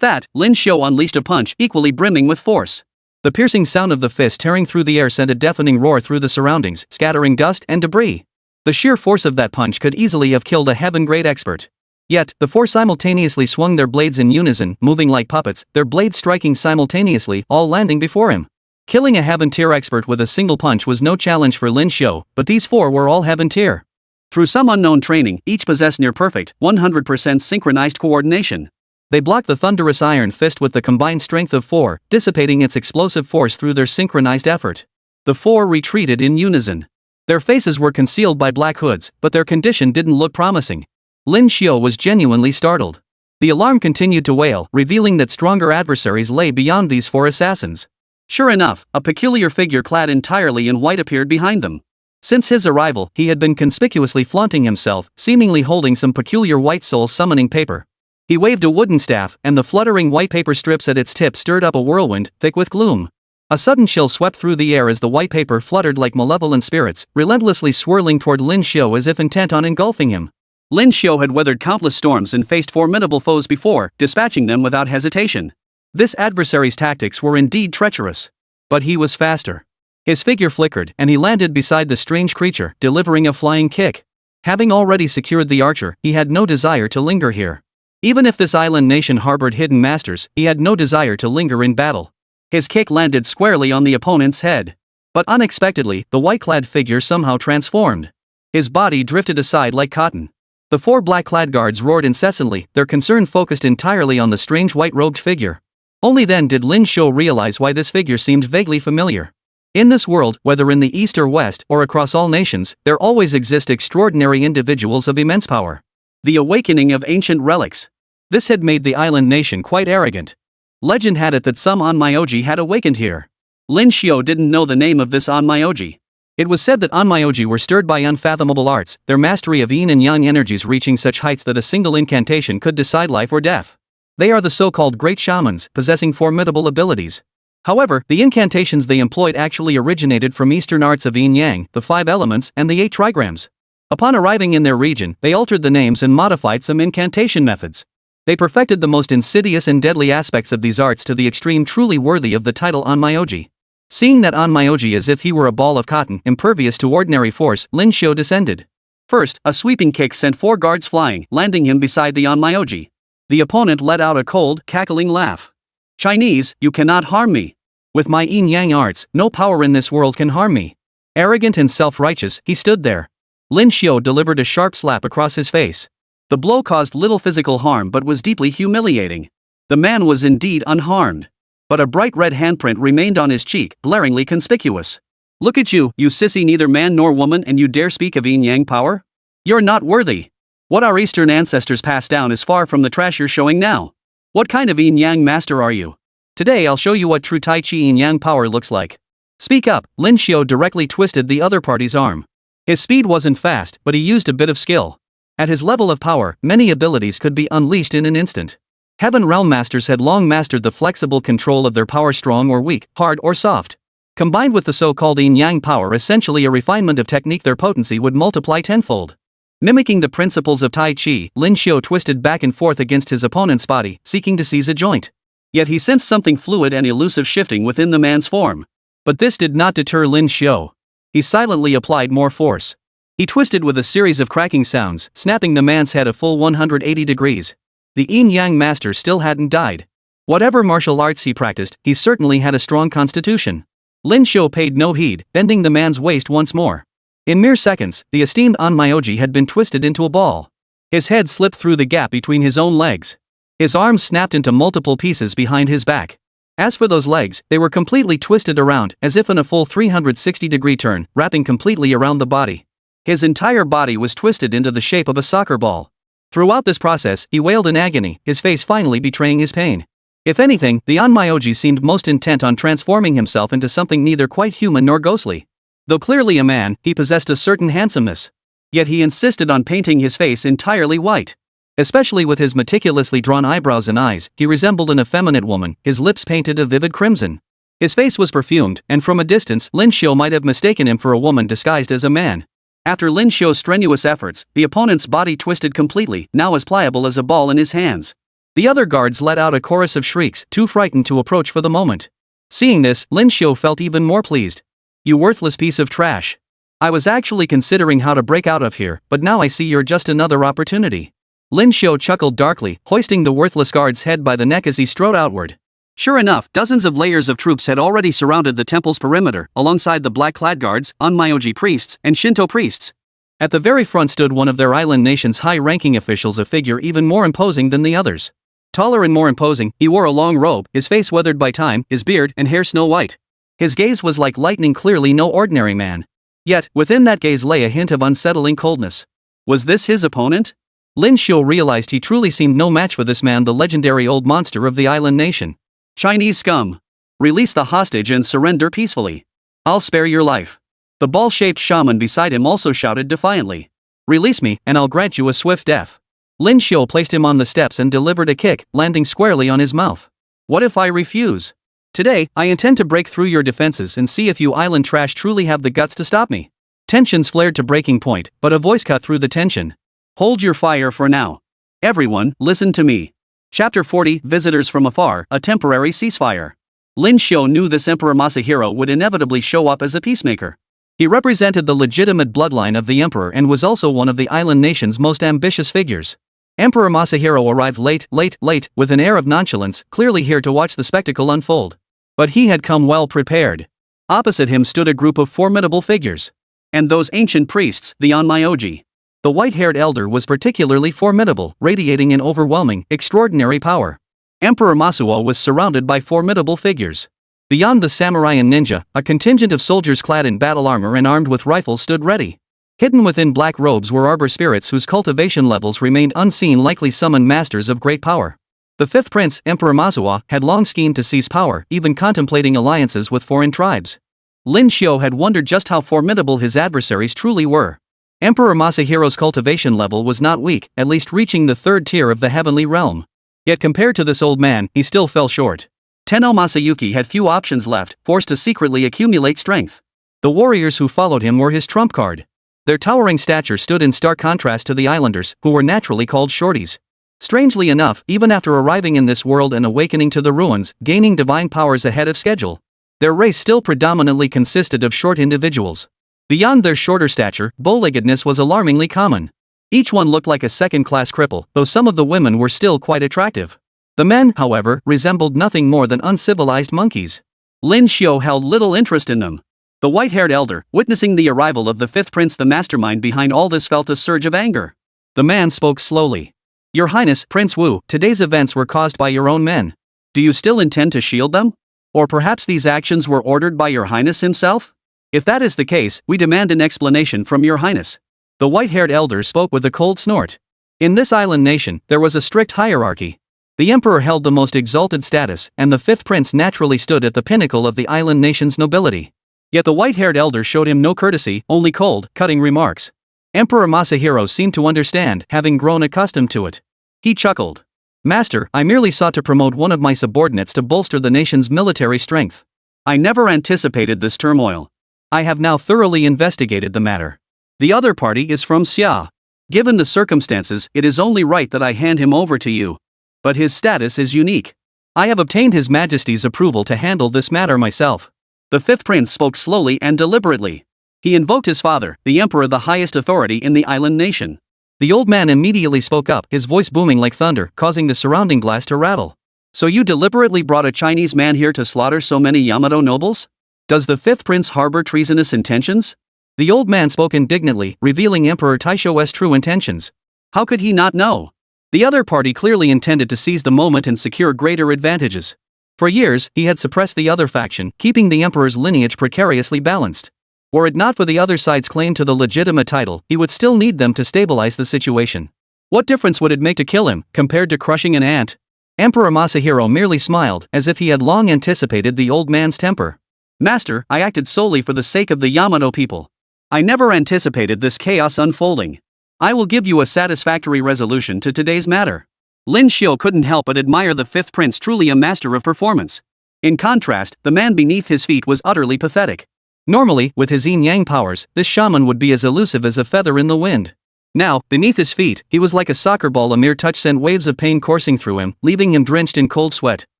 that, Lin Xiu unleashed a punch equally brimming with force. The piercing sound of the fist tearing through the air sent a deafening roar through the surroundings, scattering dust and debris. The sheer force of that punch could easily have killed a heaven-grade expert. Yet, the 4 simultaneously swung their blades in unison, moving like puppets, their blades striking simultaneously, all landing before him. Killing a heaven-tier expert with a single punch was no challenge for Lin Xiu, but these 4 were all heaven-tier. Through some unknown training, each possessed near-perfect, 100% synchronized coordination. They blocked the thunderous iron fist with the combined strength of 4, dissipating its explosive force through their synchronized effort. The 4 retreated in unison. Their faces were concealed by black hoods, but their condition didn't look promising. Lin Xiu was genuinely startled. The alarm continued to wail, revealing that stronger adversaries lay beyond these 4 assassins. Sure enough, a peculiar figure clad entirely in white appeared behind them. Since his arrival, he had been conspicuously flaunting himself, seemingly holding some peculiar white soul summoning paper. He waved a wooden staff, and the fluttering white paper strips at its tip stirred up a whirlwind, thick with gloom. A sudden chill swept through the air as the white paper fluttered like malevolent spirits, relentlessly swirling toward Lin Xiu as if intent on engulfing him. Lin Xiu had weathered countless storms and faced formidable foes before, dispatching them without hesitation. This adversary's tactics were indeed treacherous. But he was faster. His figure flickered, and he landed beside the strange creature, delivering a flying kick. Having already secured the archer, he had no desire to linger here. Even if this island nation harbored hidden masters, he had no desire to linger in battle. His kick landed squarely on the opponent's head. But unexpectedly, the white-clad figure somehow transformed. His body drifted aside like cotton. The 4 black-clad guards roared incessantly, their concern focused entirely on the strange white-robed figure. Only then did Lin Xiu realize why this figure seemed vaguely familiar. In this world, whether in the East or West, or across all nations, there always exist extraordinary individuals of immense power. The awakening of ancient relics. This had made the island nation quite arrogant. Legend had it that some Onmyoji had awakened here. Lin Xiu didn't know the name of this Onmyoji. It was said that Onmyoji were stirred by unfathomable arts, their mastery of yin and yang energies reaching such heights that a single incantation could decide life or death. They are the so-called great shamans, possessing formidable abilities. However, the incantations they employed actually originated from Eastern arts of yin-yang, the 5 elements, and the 8 trigrams. Upon arriving in their region, they altered the names and modified some incantation methods. They perfected the most insidious and deadly aspects of these arts to the extreme, truly worthy of the title Onmyoji. Seeing that Onmyoji as if he were a ball of cotton, impervious to ordinary force, Lin Xiu descended. First, a sweeping kick sent 4 guards flying, landing him beside the Onmyoji. The opponent let out a cold, cackling laugh. Chinese, you cannot harm me. With my yin-yang arts, no power in this world can harm me. Arrogant and self-righteous, he stood there. Lin Xiu delivered a sharp slap across his face. The blow caused little physical harm but was deeply humiliating. The man was indeed unharmed. But a bright red handprint remained on his cheek, glaringly conspicuous. Look at you, you sissy neither man nor woman, and you dare speak of yin-yang power? You're not worthy. What our Eastern ancestors passed down is far from the trash you're showing now. What kind of yin-yang master are you? Today I'll show you what true Tai Chi yin-yang power looks like. Speak up. Lin Xiao directly twisted the other party's arm. His speed wasn't fast, but he used a bit of skill. At his level of power, many abilities could be unleashed in an instant. Heaven Realm Masters had long mastered the flexible control of their power, strong or weak, hard or soft. Combined with the so-called yin-yang power, essentially a refinement of technique, their potency would multiply tenfold. Mimicking the principles of Tai Chi, Lin Xiao twisted back and forth against his opponent's body, seeking to seize a joint. Yet he sensed something fluid and elusive shifting within the man's form. But this did not deter Lin Xiao. He silently applied more force. He twisted with a series of cracking sounds, snapping the man's head a full 180 degrees. The yin-yang master still hadn't died. Whatever martial arts he practiced, he certainly had a strong constitution. Lin Xiao paid no heed, bending the man's waist once more. In mere seconds, the esteemed Onmyoji had been twisted into a ball. His head slipped through the gap between his own legs. His arms snapped into multiple pieces behind his back. As for those legs, they were completely twisted around, as if in a full 360-degree turn, wrapping completely around the body. His entire body was twisted into the shape of a soccer ball. Throughout this process, he wailed in agony, his face finally betraying his pain. If anything, the Onmyoji seemed most intent on transforming himself into something neither quite human nor ghostly. Though clearly a man, he possessed a certain handsomeness. Yet he insisted on painting his face entirely white. Especially with his meticulously drawn eyebrows and eyes, he resembled an effeminate woman, his lips painted a vivid crimson. His face was perfumed, and from a distance, Lin Xiao might have mistaken him for a woman disguised as a man. After Lin Xiao's strenuous efforts, the opponent's body twisted completely, now as pliable as a ball in his hands. The other guards let out a chorus of shrieks, too frightened to approach for the moment. Seeing this, Lin Xiao felt even more pleased. You worthless piece of trash. I was actually considering how to break out of here, but now I see you're just another opportunity. Lin Xiao chuckled darkly, hoisting the worthless guard's head by the neck as he strode outward. Sure enough, dozens of layers of troops had already surrounded the temple's perimeter, alongside the black-clad guards, Onmyoji priests, and Shinto priests. At the very front stood one of their island nation's high-ranking officials, a figure even more imposing than the others. Taller and more imposing, he wore a long robe, his face weathered by time, his beard and hair snow-white. His gaze was like lightning, clearly no ordinary man. Yet, within that gaze lay a hint of unsettling coldness. Was this his opponent? Lin Xiao realized he truly seemed no match for this man, the legendary old monster of the island nation. Chinese scum. Release the hostage and surrender peacefully. I'll spare your life. The ball-shaped shaman beside him also shouted defiantly. Release me, and I'll grant you a swift death. Lin Xiao placed him on the steps and delivered a kick, landing squarely on his mouth. What if I refuse? Today, I intend to break through your defenses and see if you island trash truly have the guts to stop me. Tensions flared to breaking point, but a voice cut through the tension. Hold your fire for now. Everyone, listen to me. Chapter 40, Visitors from Afar, a temporary ceasefire. Lin Xiao knew this Emperor Masahiro would inevitably show up as a peacemaker. He represented the legitimate bloodline of the emperor and was also one of the island nation's most ambitious figures. Emperor Masahiro arrived late, with an air of nonchalance, clearly here to watch the spectacle unfold. But he had come well prepared. Opposite him stood a group of formidable figures. And those ancient priests, the Onmyoji. The white-haired elder was particularly formidable, radiating an overwhelming, extraordinary power. Emperor Masuo was surrounded by formidable figures. Beyond the samurai and ninja, a contingent of soldiers clad in battle armor and armed with rifles stood ready. Hidden within black robes were arbor spirits whose cultivation levels remained unseen, likely summoned masters of great power. The fifth prince, Emperor Masuo, had long schemed to seize power, even contemplating alliances with foreign tribes. Lin Xiao had wondered just how formidable his adversaries truly were. Emperor Masahiro's cultivation level was not weak, at least reaching the third tier of the heavenly realm. Yet compared to this old man, he still fell short. Tenno Masayuki had few options left, forced to secretly accumulate strength. The warriors who followed him were his trump card. Their towering stature stood in stark contrast to the islanders, who were naturally called shorties. Strangely enough, even after arriving in this world and awakening to the ruins, gaining divine powers ahead of schedule, their race still predominantly consisted of short individuals. Beyond their shorter stature, bow-leggedness was alarmingly common. Each one looked like a second-class cripple, though some of the women were still quite attractive. The men, however, resembled nothing more than uncivilized monkeys. Lin Xiao held little interest in them. The white-haired elder, witnessing the arrival of the fifth prince, the mastermind behind all this, felt a surge of anger. The man spoke slowly. Your Highness, Prince Wu, today's events were caused by your own men. Do you still intend to shield them? Or perhaps these actions were ordered by your Highness himself? If that is the case, we demand an explanation from your Highness. The white-haired elder spoke with a cold snort. In this island nation, there was a strict hierarchy. The emperor held the most exalted status, and the fifth prince naturally stood at the pinnacle of the island nation's nobility. Yet the white-haired elder showed him no courtesy, only cold, cutting remarks. Emperor Masahiro seemed to understand, having grown accustomed to it. He chuckled. Master, I merely sought to promote one of my subordinates to bolster the nation's military strength. I never anticipated this turmoil. I have now thoroughly investigated the matter. The other party is from Xia. Given the circumstances, it is only right that I hand him over to you. But his status is unique. I have obtained His Majesty's approval to handle this matter myself. The fifth prince spoke slowly and deliberately. He invoked his father, the emperor, the highest authority in the island nation. The old man immediately spoke up, his voice booming like thunder, causing the surrounding glass to rattle. So you deliberately brought a Chinese man here to slaughter so many Yamato nobles? Does the fifth prince harbor treasonous intentions? The old man spoke indignantly, revealing Emperor Taisho's true intentions. How could he not know? The other party clearly intended to seize the moment and secure greater advantages. For years, he had suppressed the other faction, keeping the emperor's lineage precariously balanced. Were it not for the other side's claim to the legitimate title, he would still need them to stabilize the situation. What difference would it make to kill him, compared to crushing an ant? Emperor Masahiro merely smiled, as if he had long anticipated the old man's temper. Master, I acted solely for the sake of the Yamato people. I never anticipated this chaos unfolding. I will give you a satisfactory resolution to today's matter. Lin Xiu couldn't help but admire the fifth prince, truly a master of performance. In contrast, the man beneath his feet was utterly pathetic. Normally, with his yin-yang powers, this shaman would be as elusive as a feather in the wind. Now, beneath his feet, he was like a soccer ball. A mere touch sent waves of pain coursing through him, leaving him drenched in cold sweat.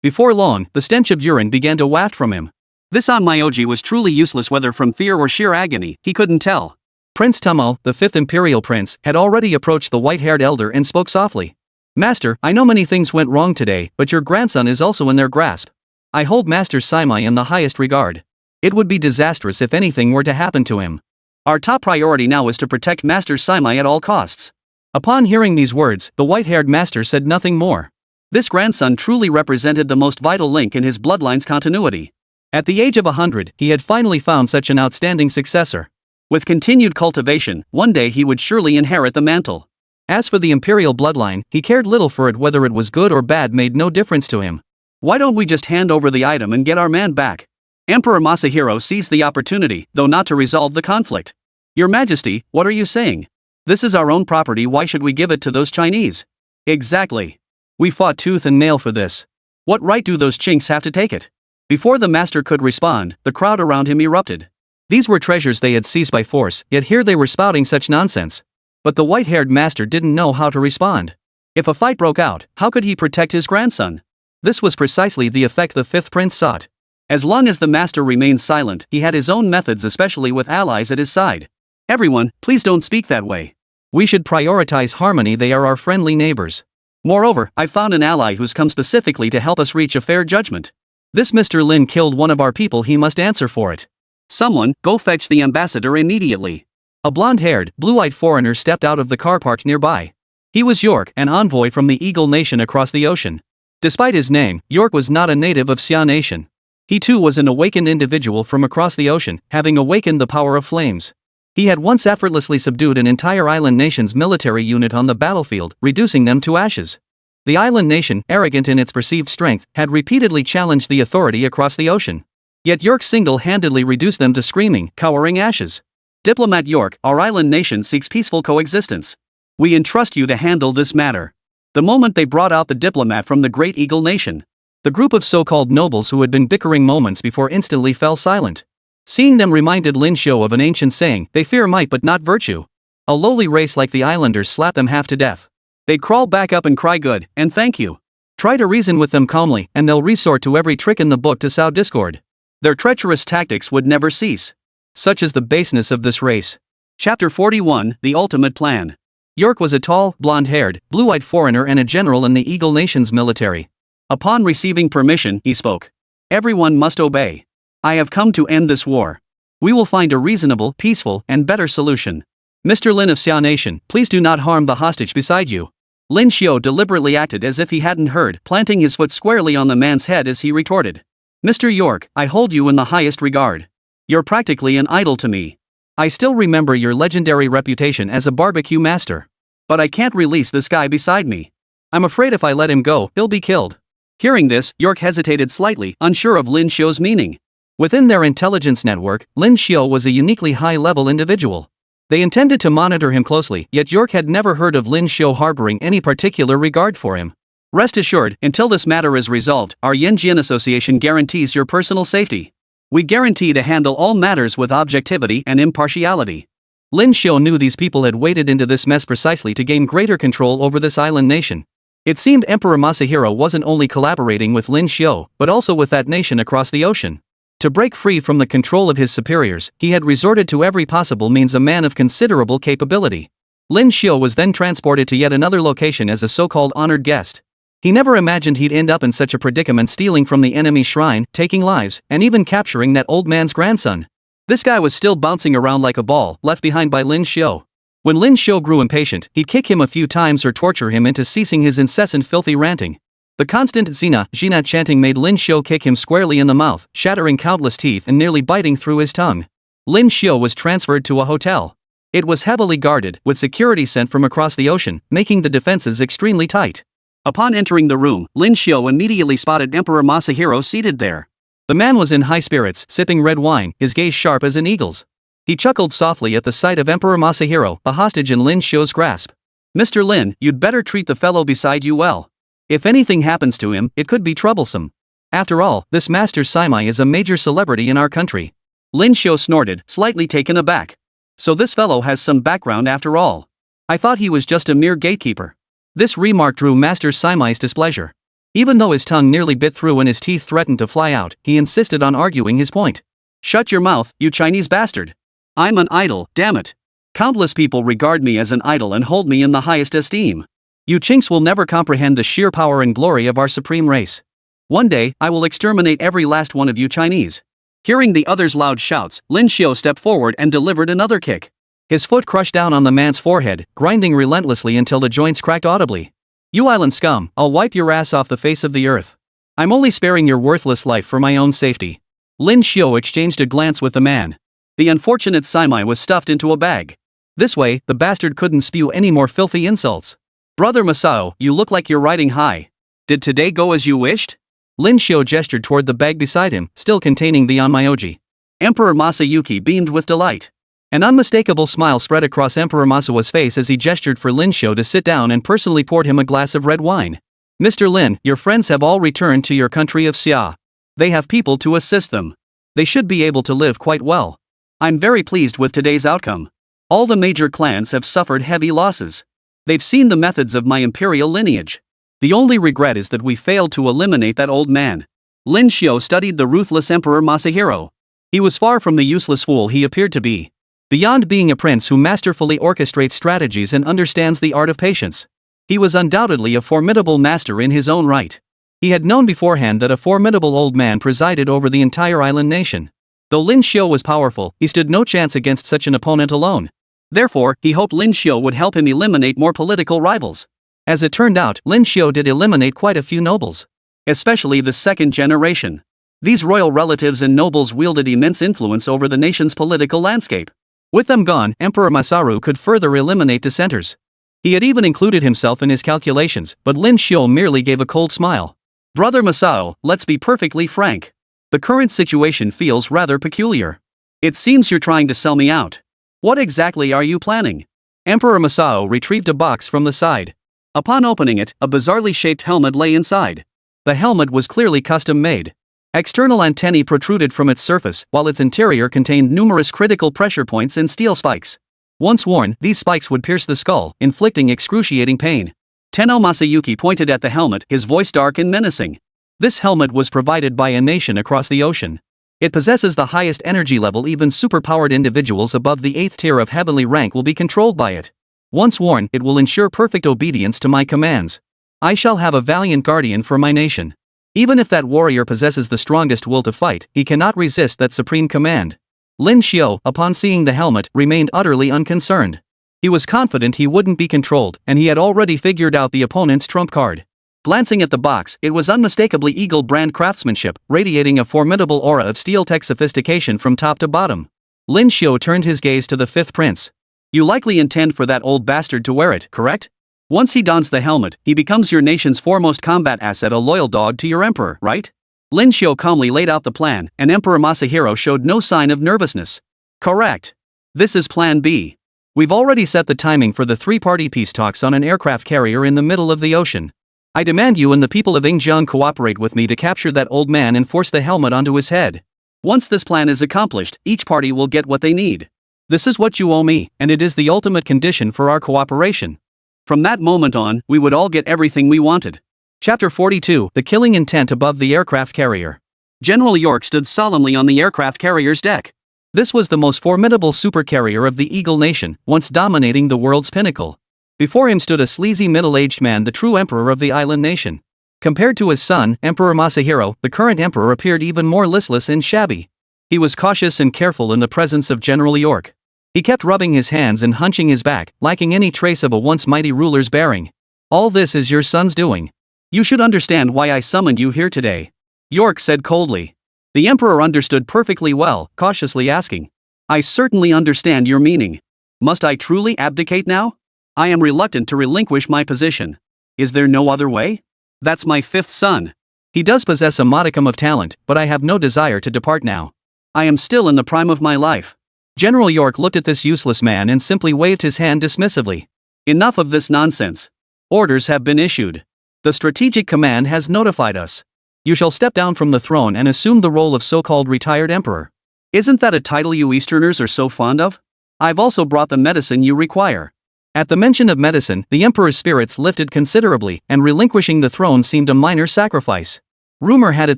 Before long, the stench of urine began to waft from him. This onmyoji was truly useless, whether from fear or sheer agony, he couldn't tell. Prince Tumo, the fifth imperial prince, had already approached the white-haired elder and spoke softly. Master, I know many things went wrong today, but your grandson is also in their grasp. I hold Master Saimai in the highest regard. It would be disastrous if anything were to happen to him. Our top priority now is to protect Master Saimai at all costs. Upon hearing these words, the white-haired master said nothing more. This grandson truly represented the most vital link in his bloodline's continuity. At the age of 100, he had finally found such an outstanding successor. With continued cultivation, one day he would surely inherit the mantle. As for the imperial bloodline, he cared little for it. Whether it was good or bad made no difference to him. Why don't we just hand over the item and get our man back? Emperor Masahiro seized the opportunity, though not to resolve the conflict. Your Majesty, what are you saying? This is our own property, why should we give it to those Chinese? Exactly. We fought tooth and nail for this. What right do those chinks have to take it? Before the master could respond, the crowd around him erupted. These were treasures they had seized by force, yet here they were spouting such nonsense. But the white-haired master didn't know how to respond. If a fight broke out, how could he protect his grandson? This was precisely the effect the fifth prince sought. As long as the master remained silent, he had his own methods, especially with allies at his side. Everyone, please don't speak that way. We should prioritize harmony, they are our friendly neighbors. Moreover, I found an ally who's come specifically to help us reach a fair judgment. This Mr. Lin killed one of our people, he must answer for it. Someone, go fetch the ambassador immediately. A blonde-haired, blue-eyed foreigner stepped out of the car parked nearby. He was York, an envoy from the Eagle Nation across the ocean. Despite his name, York was not a native of Xia Nation. He too was an awakened individual from across the ocean, having awakened the power of flames. He had once effortlessly subdued an entire island nation's military unit on the battlefield, reducing them to ashes. The island nation, arrogant in its perceived strength, had repeatedly challenged the authority across the ocean. Yet York single-handedly reduced them to screaming, cowering ashes. Diplomat York, our island nation seeks peaceful coexistence. We entrust you to handle this matter. The moment they brought out the diplomat from the Great Eagle Nation, the group of so-called nobles who had been bickering moments before instantly fell silent. Seeing them reminded Lin Xiu of an ancient saying, they fear might but not virtue. A lowly race like the islanders slap them half to death. They'd crawl back up and cry good, and thank you. Try to reason with them calmly, and they'll resort to every trick in the book to sow discord. Their treacherous tactics would never cease. Such is the baseness of this race. Chapter 41, The Ultimate Plan. York was a tall, blonde-haired, blue-eyed foreigner and a general in the Eagle Nation's military. Upon receiving permission, he spoke. Everyone must obey. I have come to end this war. We will find a reasonable, peaceful, and better solution. Mr. Lin of Xia Nation, please do not harm the hostage beside you. Lin Xiu deliberately acted as if he hadn't heard, planting his foot squarely on the man's head as he retorted. Mr. York, I hold you in the highest regard. You're practically an idol to me. I still remember your legendary reputation as a barbecue master. But I can't release this guy beside me. I'm afraid if I let him go, he'll be killed. Hearing this, York hesitated slightly, unsure of Lin Xiu's meaning. Within their intelligence network, Lin Xiu was a uniquely high-level individual. They intended to monitor him closely, yet York had never heard of Lin Xiu harboring any particular regard for him. Rest assured, until this matter is resolved, our Yanjian Association guarantees your personal safety. We guarantee to handle all matters with objectivity and impartiality. Lin Xiu knew these people had waded into this mess precisely to gain greater control over this island nation. It seemed Emperor Masahiro wasn't only collaborating with Lin Xiu, but also with that nation across the ocean. To break free from the control of his superiors, he had resorted to every possible means. A man of considerable capability. Lin Xiu was then transported to yet another location as a so-called honored guest. He never imagined he'd end up in such a predicament, stealing from the enemy shrine, taking lives, and even capturing that old man's grandson. This guy was still bouncing around like a ball, left behind by Lin Xiu. When Lin Xiu grew impatient, he'd kick him a few times or torture him into ceasing his incessant filthy ranting. The constant Xina chanting made Lin Xiu kick him squarely in the mouth, shattering countless teeth and nearly biting through his tongue. Lin Xiu was transferred to a hotel. It was heavily guarded, with security sent from across the ocean, making the defenses extremely tight. Upon entering the room, Lin Xiu immediately spotted Emperor Masahiro seated there. The man was in high spirits, sipping red wine, his gaze sharp as an eagle's. He chuckled softly at the sight of Emperor Masahiro, the hostage in Lin Xiu's grasp. Mr. Lin, you'd better treat the fellow beside you well. If anything happens to him, it could be troublesome. After all, this Master Saimai is a major celebrity in our country. Lin Xiu snorted, slightly taken aback. So this fellow has some background after all. I thought he was just a mere gatekeeper. This remark drew Master Saimai's displeasure. Even though his tongue nearly bit through and his teeth threatened to fly out, he insisted on arguing his point. Shut your mouth, you Chinese bastard. I'm an idol, damn it. Countless people regard me as an idol and hold me in the highest esteem. You Chinks will never comprehend the sheer power and glory of our supreme race. One day, I will exterminate every last one of you Chinese. Hearing the other's loud shouts, Lin Xiu stepped forward and delivered another kick. His foot crushed down on the man's forehead, grinding relentlessly until the joints cracked audibly. You island scum, I'll wipe your ass off the face of the earth. I'm only sparing your worthless life for my own safety. Lin Xiu exchanged a glance with the man. The unfortunate Saimai was stuffed into a bag. This way, the bastard couldn't spew any more filthy insults. Brother Masao, you look like you're riding high. Did today go as you wished? Lin Xiu gestured toward the bag beside him, still containing the onmyoji. Emperor Masayuki beamed with delight. An unmistakable smile spread across Emperor Masawa's face as he gestured for Lin Xiu to sit down and personally poured him a glass of red wine. Mr. Lin, your friends have all returned to your country of Xia. They have people to assist them. They should be able to live quite well. I'm very pleased with today's outcome. All the major clans have suffered heavy losses. They've seen the methods of my imperial lineage. The only regret is that we failed to eliminate that old man. Lin Xiu studied the ruthless Emperor Masahiro. He was far from the useless fool he appeared to be. Beyond being a prince who masterfully orchestrates strategies and understands the art of patience, he was undoubtedly a formidable master in his own right. He had known beforehand that a formidable old man presided over the entire island nation. Though Lin Xiu was powerful, he stood no chance against such an opponent alone. Therefore, he hoped Lin Xiu would help him eliminate more political rivals. As it turned out, Lin Xiu did eliminate quite a few nobles. Especially the second generation. These royal relatives and nobles wielded immense influence over the nation's political landscape. With them gone, Emperor Masaru could further eliminate dissenters. He had even included himself in his calculations, but Lin Xiu merely gave a cold smile. Brother Masao, let's be perfectly frank. The current situation feels rather peculiar. It seems you're trying to sell me out. What exactly are you planning? Emperor Masao retrieved a box from the side. Upon opening it, a bizarrely shaped helmet lay inside. The helmet was clearly custom-made. External antennae protruded from its surface, while its interior contained numerous critical pressure points and steel spikes. Once worn, these spikes would pierce the skull, inflicting excruciating pain. Tenno Masayuki pointed at the helmet, his voice dark and menacing. This helmet was provided by a nation across the ocean. It possesses the highest energy level. Even superpowered individuals above the 8th tier of heavenly rank will be controlled by it. Once worn, it will ensure perfect obedience to my commands. I shall have a valiant guardian for my nation. Even if that warrior possesses the strongest will to fight, he cannot resist that supreme command. Lin Xiu, upon seeing the helmet, remained utterly unconcerned. He was confident he wouldn't be controlled, and he had already figured out the opponent's trump card. Glancing at the box, it was unmistakably Eagle brand craftsmanship, radiating a formidable aura of steel-tech sophistication from top to bottom. Lin Xiu turned his gaze to the fifth prince. You likely intend for that old bastard to wear it, correct? Once he dons the helmet, he becomes your nation's foremost combat asset, a loyal dog to your emperor, right? Lin Xiu calmly laid out the plan, and Emperor Masahiro showed no sign of nervousness. Correct. This is Plan B. We've already set the timing for the three-party peace talks on an aircraft carrier in the middle of the ocean. I demand you and the people of Yingjiang cooperate with me to capture that old man and force the helmet onto his head. Once this plan is accomplished, each party will get what they need. This is what you owe me, and it is the ultimate condition for our cooperation. From that moment on, we would all get everything we wanted. Chapter 42, The Killing Intent Above the Aircraft Carrier. General York stood solemnly on the aircraft carrier's deck. This was the most formidable supercarrier of the Eagle Nation, once dominating the world's pinnacle. Before him stood a sleazy middle-aged man, the true emperor of the island nation. Compared to his son, Emperor Masahiro, the current emperor appeared even more listless and shabby. He was cautious and careful in the presence of General York. He kept rubbing his hands and hunching his back, lacking any trace of a once mighty ruler's bearing. All this is your son's doing. You should understand why I summoned you here today. York said coldly. The emperor understood perfectly well, cautiously asking. I certainly understand your meaning. Must I truly abdicate now? I am reluctant to relinquish my position. Is there no other way? That's my fifth son. He does possess a modicum of talent, but I have no desire to depart now. I am still in the prime of my life. General York looked at this useless man and simply waved his hand dismissively. Enough of this nonsense. Orders have been issued. The Strategic Command has notified us. You shall step down from the throne and assume the role of so-called retired emperor. Isn't that a title you Easterners are so fond of? I've also brought the medicine you require. At the mention of medicine, the emperor's spirits lifted considerably, and relinquishing the throne seemed a minor sacrifice. Rumor had it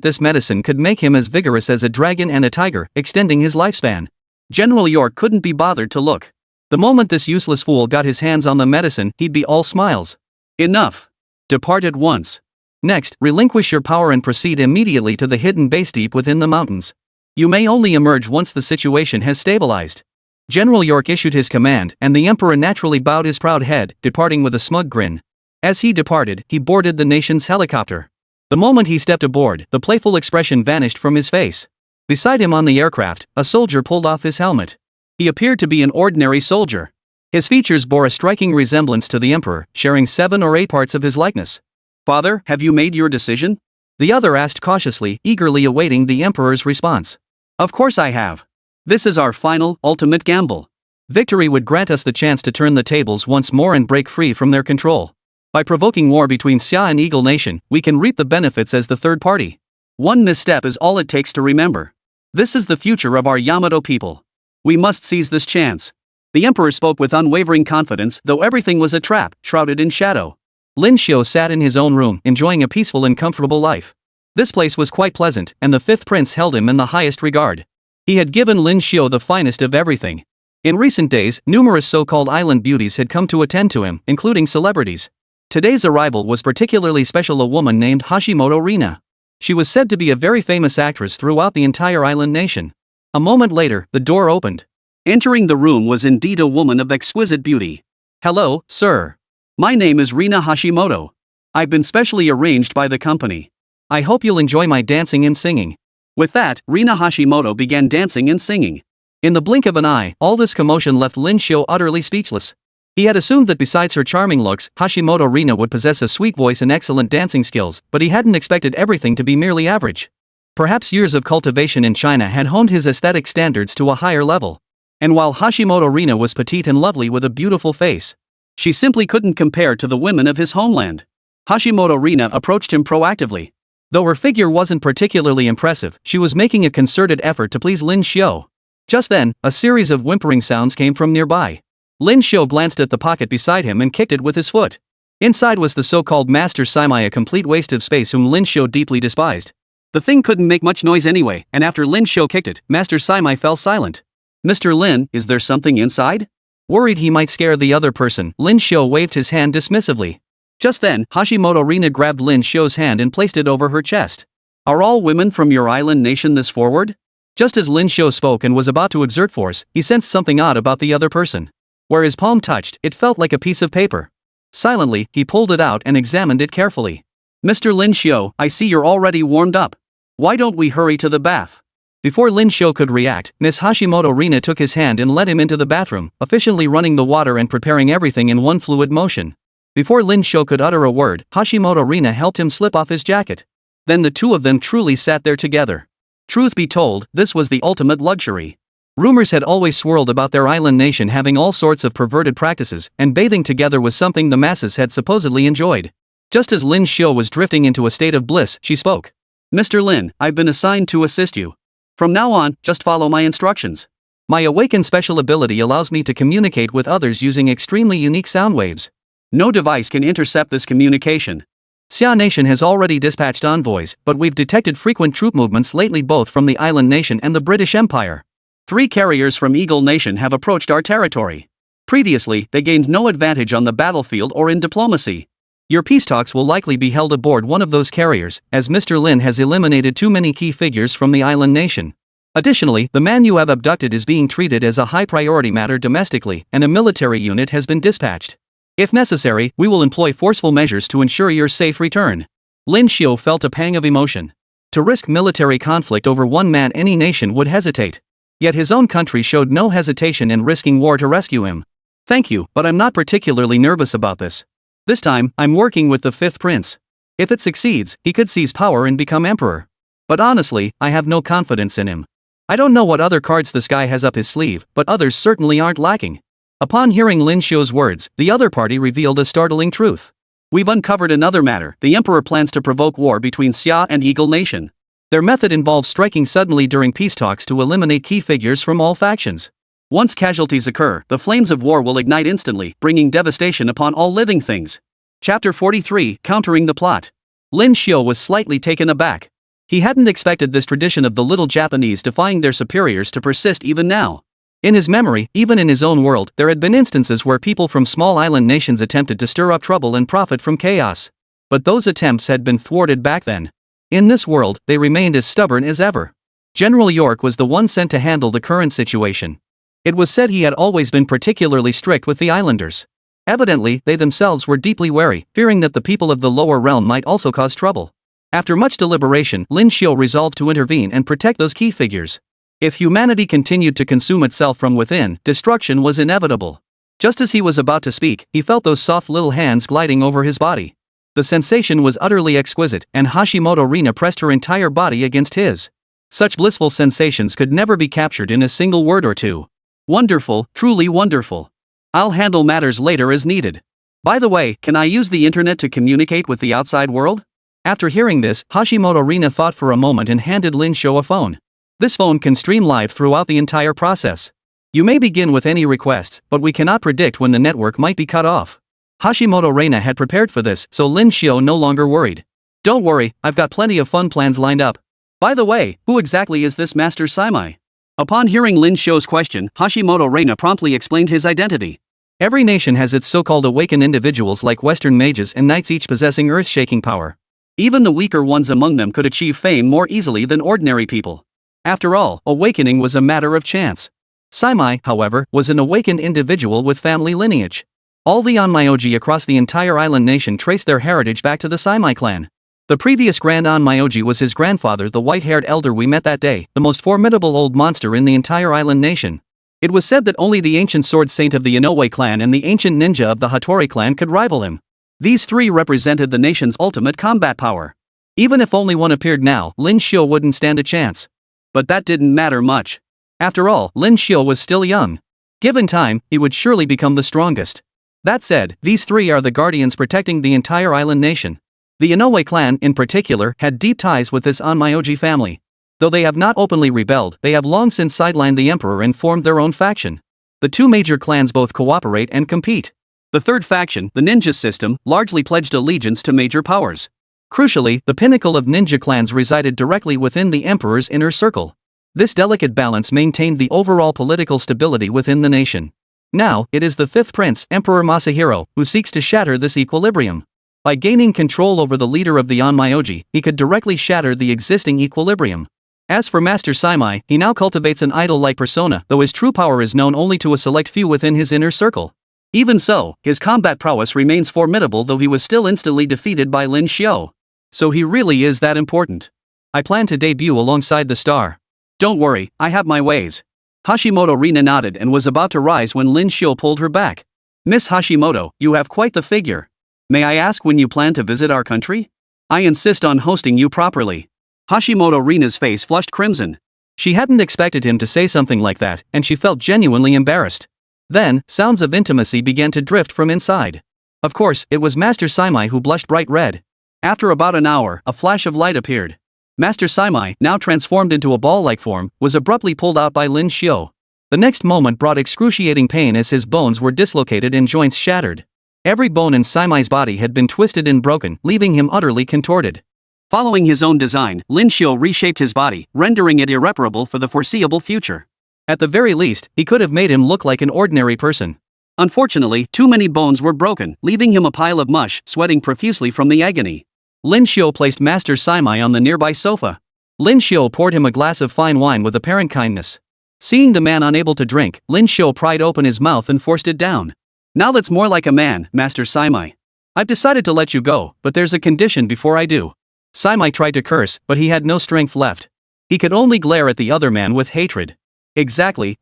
this medicine could make him as vigorous as a dragon and a tiger, extending his lifespan. General York couldn't be bothered to look. The moment this useless fool got his hands on the medicine, he'd be all smiles. Enough. Depart at once. Next, relinquish your power and proceed immediately to the hidden base deep within the mountains. You may only emerge once the situation has stabilized. General York issued his command, and the emperor naturally bowed his proud head, departing with a smug grin. As he departed, he boarded the nation's helicopter. The moment he stepped aboard, the playful expression vanished from his face. Beside him on the aircraft, a soldier pulled off his helmet. He appeared to be an ordinary soldier. His features bore a striking resemblance to the emperor, sharing 7 or 8 parts of his likeness. Father, have you made your decision? The other asked cautiously, eagerly awaiting the emperor's response. Of course I have. This is our final, ultimate gamble. Victory would grant us the chance to turn the tables once more and break free from their control. By provoking war between Xia and Eagle Nation, we can reap the benefits as the third party. One misstep is all it takes to remember. This is the future of our Yamato people. We must seize this chance. The emperor spoke with unwavering confidence, though everything was a trap, shrouded in shadow. Lin Xiu sat in his own room, enjoying a peaceful and comfortable life. This place was quite pleasant, and the fifth prince held him in the highest regard. He had given Lin Xiu the finest of everything. In recent days, numerous so-called island beauties had come to attend to him, including celebrities. Today's arrival was particularly special, a woman named Hashimoto Rina. She was said to be a very famous actress throughout the entire island nation. A moment later, the door opened. Entering the room was indeed a woman of exquisite beauty. Hello, sir. My name is Rina Hashimoto. I've been specially arranged by the company. I hope you'll enjoy my dancing and singing. With that, Rina Hashimoto began dancing and singing. In the blink of an eye, all this commotion left Lin Xiu utterly speechless. He had assumed that besides her charming looks, Hashimoto Rina would possess a sweet voice and excellent dancing skills, but he hadn't expected everything to be merely average. Perhaps years of cultivation in China had honed his aesthetic standards to a higher level. And while Hashimoto Rina was petite and lovely with a beautiful face, she simply couldn't compare to the women of his homeland. Hashimoto Rina approached him proactively. Though her figure wasn't particularly impressive, she was making a concerted effort to please Lin Xiu. Just then, a series of whimpering sounds came from nearby. Lin Xiu glanced at the pocket beside him and kicked it with his foot. Inside was the so-called Master Saimai, a complete waste of space whom Lin Xiu deeply despised. The thing couldn't make much noise anyway, and after Lin Xiu kicked it, Master Saimai fell silent. Mr. Lin, is there something inside? Worried he might scare the other person, Lin Xiu waved his hand dismissively. Just then, Hashimoto Rina grabbed Lin Xiu's hand and placed it over her chest. Are all women from your island nation this forward? Just as Lin Xiu spoke and was about to exert force, he sensed something odd about the other person. Where his palm touched, it felt like a piece of paper. Silently, he pulled it out and examined it carefully. Mr. Lin Xiu, I see you're already warmed up. Why don't we hurry to the bath? Before Lin Xiu could react, Miss Hashimoto Rina took his hand and led him into the bathroom, efficiently running the water and preparing everything in one fluid motion. Before Lin Xiu could utter a word, Hashimoto Rina helped him slip off his jacket. Then the two of them truly sat there together. Truth be told, this was the ultimate luxury. Rumors had always swirled about their island nation having all sorts of perverted practices, and bathing together was something the masses had supposedly enjoyed. Just as Lin Xiu was drifting into a state of bliss, she spoke. Mr. Lin, I've been assigned to assist you. From now on, just follow my instructions. My awakened special ability allows me to communicate with others using extremely unique sound waves. No device can intercept this communication. Xia Nation has already dispatched envoys, but we've detected frequent troop movements lately both from the island nation and the British Empire. 3 carriers from Eagle Nation have approached our territory. Previously, they gained no advantage on the battlefield or in diplomacy. Your peace talks will likely be held aboard one of those carriers, as Mr. Lin has eliminated too many key figures from the island nation. Additionally, the man you have abducted is being treated as a high-priority matter domestically, and a military unit has been dispatched. If necessary, we will employ forceful measures to ensure your safe return. Lin Xiu felt a pang of emotion. To risk military conflict over one man, any nation would hesitate. Yet his own country showed no hesitation in risking war to rescue him. Thank you, but I'm not particularly nervous about this. This time, I'm working with the 5th prince. If it succeeds, he could seize power and become emperor. But honestly, I have no confidence in him. I don't know what other cards this guy has up his sleeve, but others certainly aren't lacking. Upon hearing Lin Xiu's words, the other party revealed a startling truth. We've uncovered another matter. The emperor plans to provoke war between Xia and Eagle Nation. Their method involves striking suddenly during peace talks to eliminate key figures from all factions. Once casualties occur, the flames of war will ignite instantly, bringing devastation upon all living things. Chapter 43, Countering the Plot. Lin Xiu was slightly taken aback. He hadn't expected this tradition of the little Japanese defying their superiors to persist even now. In his memory, even in his own world, there had been instances where people from small island nations attempted to stir up trouble and profit from chaos. But those attempts had been thwarted back then. In this world, they remained as stubborn as ever. General York was the one sent to handle the current situation. It was said he had always been particularly strict with the islanders. Evidently, they themselves were deeply wary, fearing that the people of the lower realm might also cause trouble. After much deliberation, Lin Xiu resolved to intervene and protect those key figures. If humanity continued to consume itself from within, destruction was inevitable. Just as he was about to speak, he felt those soft little hands gliding over his body. The sensation was utterly exquisite, and Hashimoto Rina pressed her entire body against his. Such blissful sensations could never be captured in a single word or two. Wonderful, truly wonderful. I'll handle matters later as needed. By the way, can I use the internet to communicate with the outside world? After hearing this, Hashimoto Rina thought for a moment and handed Lin Xiu a phone. This phone can stream live throughout the entire process. You may begin with any requests, but we cannot predict when the network might be cut off. Hashimoto Rina had prepared for this, so Lin Xiu no longer worried. Don't worry, I've got plenty of fun plans lined up. By the way, who exactly is this Master Saimai? Upon hearing Lin Xiu's question, Hashimoto Rina promptly explained his identity. Every nation has its so-called awakened individuals like Western mages and knights, each possessing earth-shaking power. Even the weaker ones among them could achieve fame more easily than ordinary people. After all, awakening was a matter of chance. Saimai, however, was an awakened individual with family lineage. All the Onmyoji across the entire island nation traced their heritage back to the Saimai clan. The previous Grand Onmyoji was his grandfather, the white-haired elder we met that day, the most formidable old monster in the entire island nation. It was said that only the ancient sword saint of the Inoue clan and the ancient ninja of the Hattori clan could rival him. These 3 represented the nation's ultimate combat power. Even if only one appeared now, Lin Xiu wouldn't stand a chance. But that didn't matter much. After all, Lin Xiu was still young. Given time, he would surely become the strongest. That said, these 3 are the guardians protecting the entire island nation. The Inoue clan, in particular, had deep ties with this Onmyoji family. Though they have not openly rebelled, they have long since sidelined the emperor and formed their own faction. The 2 major clans both cooperate and compete. The 3rd faction, the ninja system, largely pledged allegiance to major powers. Crucially, the pinnacle of ninja clans resided directly within the emperor's inner circle. This delicate balance maintained the overall political stability within the nation. Now, it is the 5th prince, Emperor Masahiro, who seeks to shatter this equilibrium. By gaining control over the leader of the Onmyoji, he could directly shatter the existing equilibrium. As for Master Simai, he now cultivates an idol-like persona, though his true power is known only to a select few within his inner circle. Even so, his combat prowess remains formidable, though he was still instantly defeated by Lin Xiu. So he really is that important. I plan to debut alongside the star. Don't worry, I have my ways. Hashimoto Rina nodded and was about to rise when Lin Xiu pulled her back. Miss Hashimoto, you have quite the figure. May I ask when you plan to visit our country? I insist on hosting you properly. Hashimoto Rina's face flushed crimson. She hadn't expected him to say something like that, and she felt genuinely embarrassed. Then, sounds of intimacy began to drift from inside. Of course, it was Master Simai who blushed bright red. After about an hour, a flash of light appeared. Master Simai, now transformed into a ball-like form, was abruptly pulled out by Lin Xiu. The next moment brought excruciating pain as his bones were dislocated and joints shattered. Every bone in Simai's body had been twisted and broken, leaving him utterly contorted. Following his own design, Lin Xiu reshaped his body, rendering it irreparable for the foreseeable future. At the very least, he could have made him look like an ordinary person. Unfortunately, too many bones were broken, leaving him a pile of mush, sweating profusely from the agony. Lin Xiu placed Master Simai on the nearby sofa. Lin Xiu poured him a glass of fine wine with apparent kindness. Seeing the man unable to drink, Lin Xiu pried open his mouth and forced it down. Now that's more like a man, Master Simai. I've decided to let you go, but there's a condition before I do. Simai tried to curse, but he had no strength left. He could only glare at the other man with hatred. Exactly.